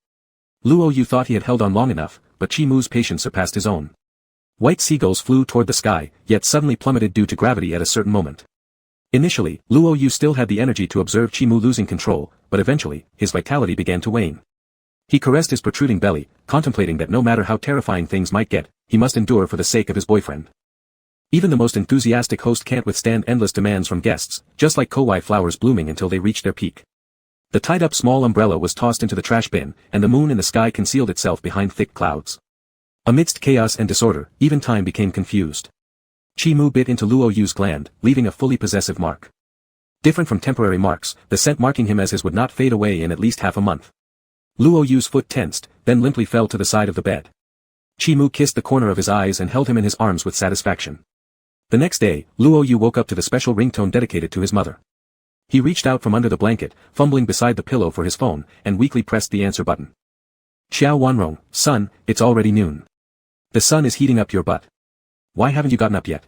Luo Yu thought he had held on long enough, but Chi Mu's patience surpassed his own. White seagulls flew toward the sky, yet suddenly plummeted due to gravity at a certain moment. Initially, Luo Yu still had the energy to observe Chi Mu losing control, but eventually, his vitality began to wane. He caressed his protruding belly, contemplating that no matter how terrifying things might get, he must endure for the sake of his boyfriend. Even the most enthusiastic host can't withstand endless demands from guests, just like kowai flowers blooming until they reach their peak. The tied-up small umbrella was tossed into the trash bin, and the moon in the sky concealed itself behind thick clouds. Amidst chaos and disorder, even time became confused. Chi Mu bit into Luo Yu's gland, leaving a fully possessive mark. Different from temporary marks, the scent marking him as his would not fade away in at least half a month. Luo Yu's foot tensed, then limply fell to the side of the bed. Chi Mu kissed the corner of his eyes and held him in his arms with satisfaction. The next day, Luo Yu woke up to the special ringtone dedicated to his mother. He reached out from under the blanket, fumbling beside the pillow for his phone, and weakly pressed the answer button. Xiao Wanrong, son, it's already noon. The sun is heating up your butt. Why haven't you gotten up yet?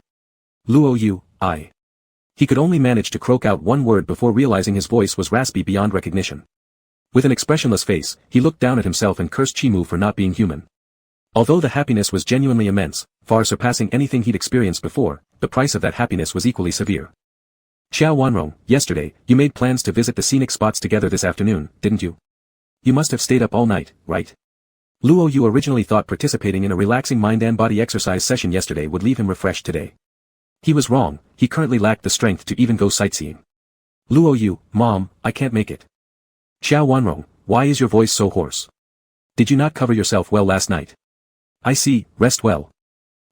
Luo Yu, I. He could only manage to croak out one word before realizing his voice was raspy beyond recognition. With an expressionless face, he looked down at himself and cursed Chi Mu for not being human. Although the happiness was genuinely immense, far surpassing anything he'd experienced before, the price of that happiness was equally severe. Xiao Wanrong, yesterday, you made plans to visit the scenic spots together this afternoon, didn't you? You must have stayed up all night, right? Luo Yu originally thought participating in a relaxing mind and body exercise session yesterday would leave him refreshed today. He was wrong, he currently lacked the strength to even go sightseeing. Luo Yu, Mom, I can't make it. Xiao Wanrong, why is your voice so hoarse? Did you not cover yourself well last night? I see, rest well.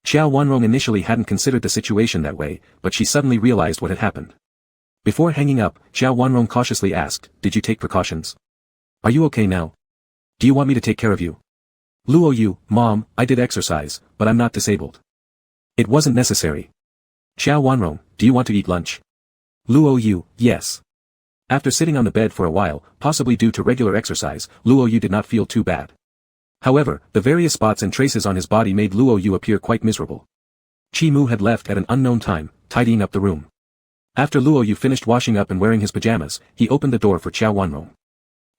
Xiao Wanrong initially hadn't considered the situation that way, but she suddenly realized what had happened. Before hanging up, Xiao Wanrong cautiously asked, did you take precautions? Are you okay now? Do you want me to take care of you? Luo Yu, Mom, I did exercise, but I'm not disabled. It wasn't necessary. Xiao Wanrong, do you want to eat lunch? Luo Yu, yes. After sitting on the bed for a while, possibly due to regular exercise, Luo Yu did not feel too bad. However, the various spots and traces on his body made Luo Yu appear quite miserable. Chi Mu had left at an unknown time, tidying up the room. After Luo Yu finished washing up and wearing his pajamas, he opened the door for Qiao Wanrong.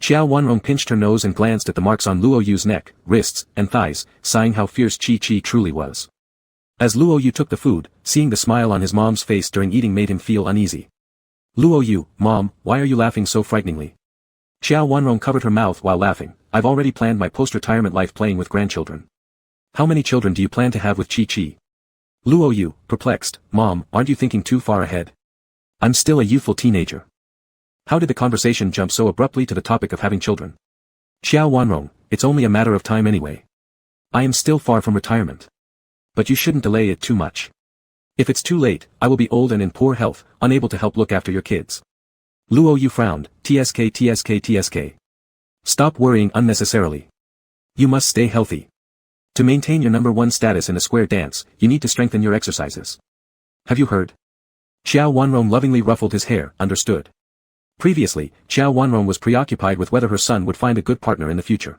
Qiao Wanrong pinched her nose and glanced at the marks on Luo Yu's neck, wrists, and thighs, sighing how fierce Chi truly was. As Luo Yu took the food, seeing the smile on his mom's face during eating made him feel uneasy. Luo Yu, Mom, why are you laughing so frighteningly? Qiao Wanrong covered her mouth while laughing. I've already planned my post-retirement life playing with grandchildren. How many children do you plan to have with Chi? Luo Yu, perplexed, Mom, aren't you thinking too far ahead? I'm still a youthful teenager. How did the conversation jump so abruptly to the topic of having children? Qiao Wanrong, it's only a matter of time anyway. I am still far from retirement. But you shouldn't delay it too much. If it's too late, I will be old and in poor health, unable to help look after your kids. Luo Yu frowned, tsk. Stop worrying unnecessarily. You must stay healthy. To maintain your #1 status in a square dance, you need to strengthen your exercises. Have you heard? Qiao Wanrong lovingly ruffled his hair, understood. Previously, Qiao Wanrong was preoccupied with whether her son would find a good partner in the future.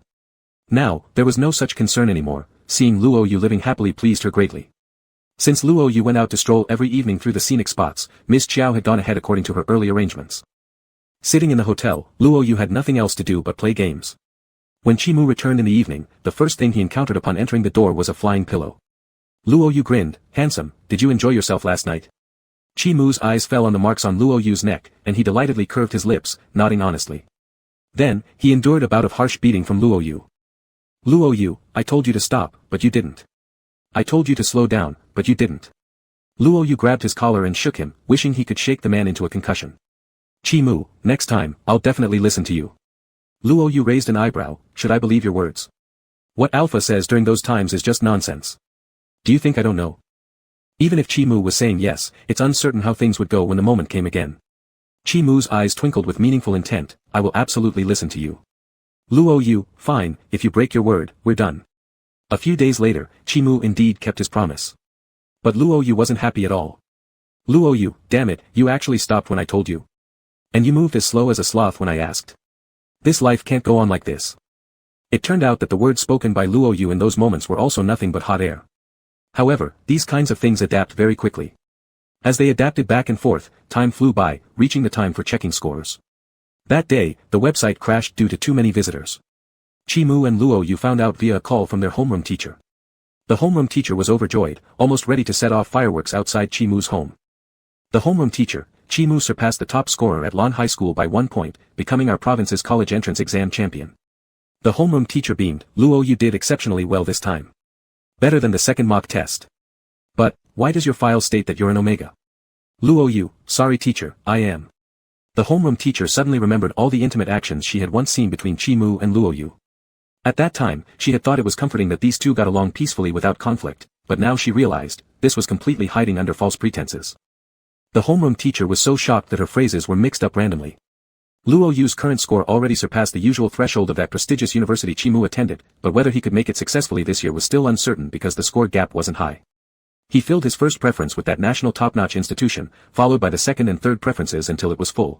Now, there was no such concern anymore, seeing Luo Yu living happily pleased her greatly. Since Luo Yu went out to stroll every evening through the scenic spots, Miss Qiao had gone ahead according to her early arrangements. Sitting in the hotel, Luo Yu had nothing else to do but play games. When Chimu returned in the evening, the first thing he encountered upon entering the door was a flying pillow. Luo Yu grinned, handsome, did you enjoy yourself last night? Chimu's eyes fell on the marks on Luo Yu's neck, and he delightedly curved his lips, nodding honestly. Then, he endured a bout of harsh beating from Luo Yu. Luo Yu, I told you to stop, but you didn't. I told you to slow down, but you didn't. Luo Yu grabbed his collar and shook him, wishing he could shake the man into a concussion. Chimu, next time, I'll definitely listen to you. Luo Yu raised an eyebrow, should I believe your words? What Alpha says during those times is just nonsense. Do you think I don't know? Even if Chimu was saying yes, it's uncertain how things would go when the moment came again. Chimu's eyes twinkled with meaningful intent, I will absolutely listen to you. Luo Yu, fine, if you break your word, we're done. A few days later, Chimu indeed kept his promise. But Luo Yu wasn't happy at all. Luo Yu, damn it, you actually stopped when I told you. And you moved as slow as a sloth when I asked. This life can't go on like this. It turned out that the words spoken by Luo Yu in those moments were also nothing but hot air. However, these kinds of things adapt very quickly. As they adapted back and forth, time flew by, reaching the time for checking scores. That day, the website crashed due to too many visitors. Chimu and Luo Yu found out via a call from their homeroom teacher. The homeroom teacher was overjoyed, almost ready to set off fireworks outside Chimu's home. The homeroom teacher, Chimu surpassed the top scorer at Lan High School by 1 point, becoming our province's college entrance exam champion. The homeroom teacher beamed, Luo Yu did exceptionally well this time. Better than the second mock test. But, why does your file state that you're an Omega? Luo Yu, sorry teacher, I am. The homeroom teacher suddenly remembered all the intimate actions she had once seen between Chimu and Luo Yu. At that time, she had thought it was comforting that these two got along peacefully without conflict, but now she realized, this was completely hiding under false pretenses. The homeroom teacher was so shocked that her phrases were mixed up randomly. Luo Yu's current score already surpassed the usual threshold of that prestigious university Chimu attended, but whether he could make it successfully this year was still uncertain because the score gap wasn't high. He filled his first preference with that national top-notch institution, followed by the second and third preferences until it was full.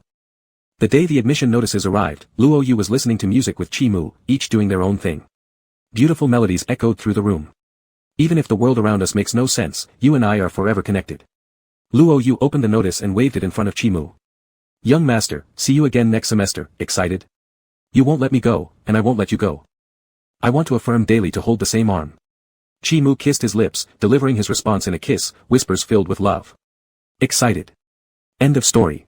The day the admission notices arrived, Luo Yu was listening to music with Chimu, each doing their own thing. Beautiful melodies echoed through the room. Even if the world around us makes no sense, you and I are forever connected. Luo Yu opened the notice and waved it in front of Chimu. Young master, see you again next semester, excited? You won't let me go, and I won't let you go. I want to affirm daily to hold the same arm. Chimu kissed his lips, delivering his response in a kiss, whispers filled with love. Excited. End of story.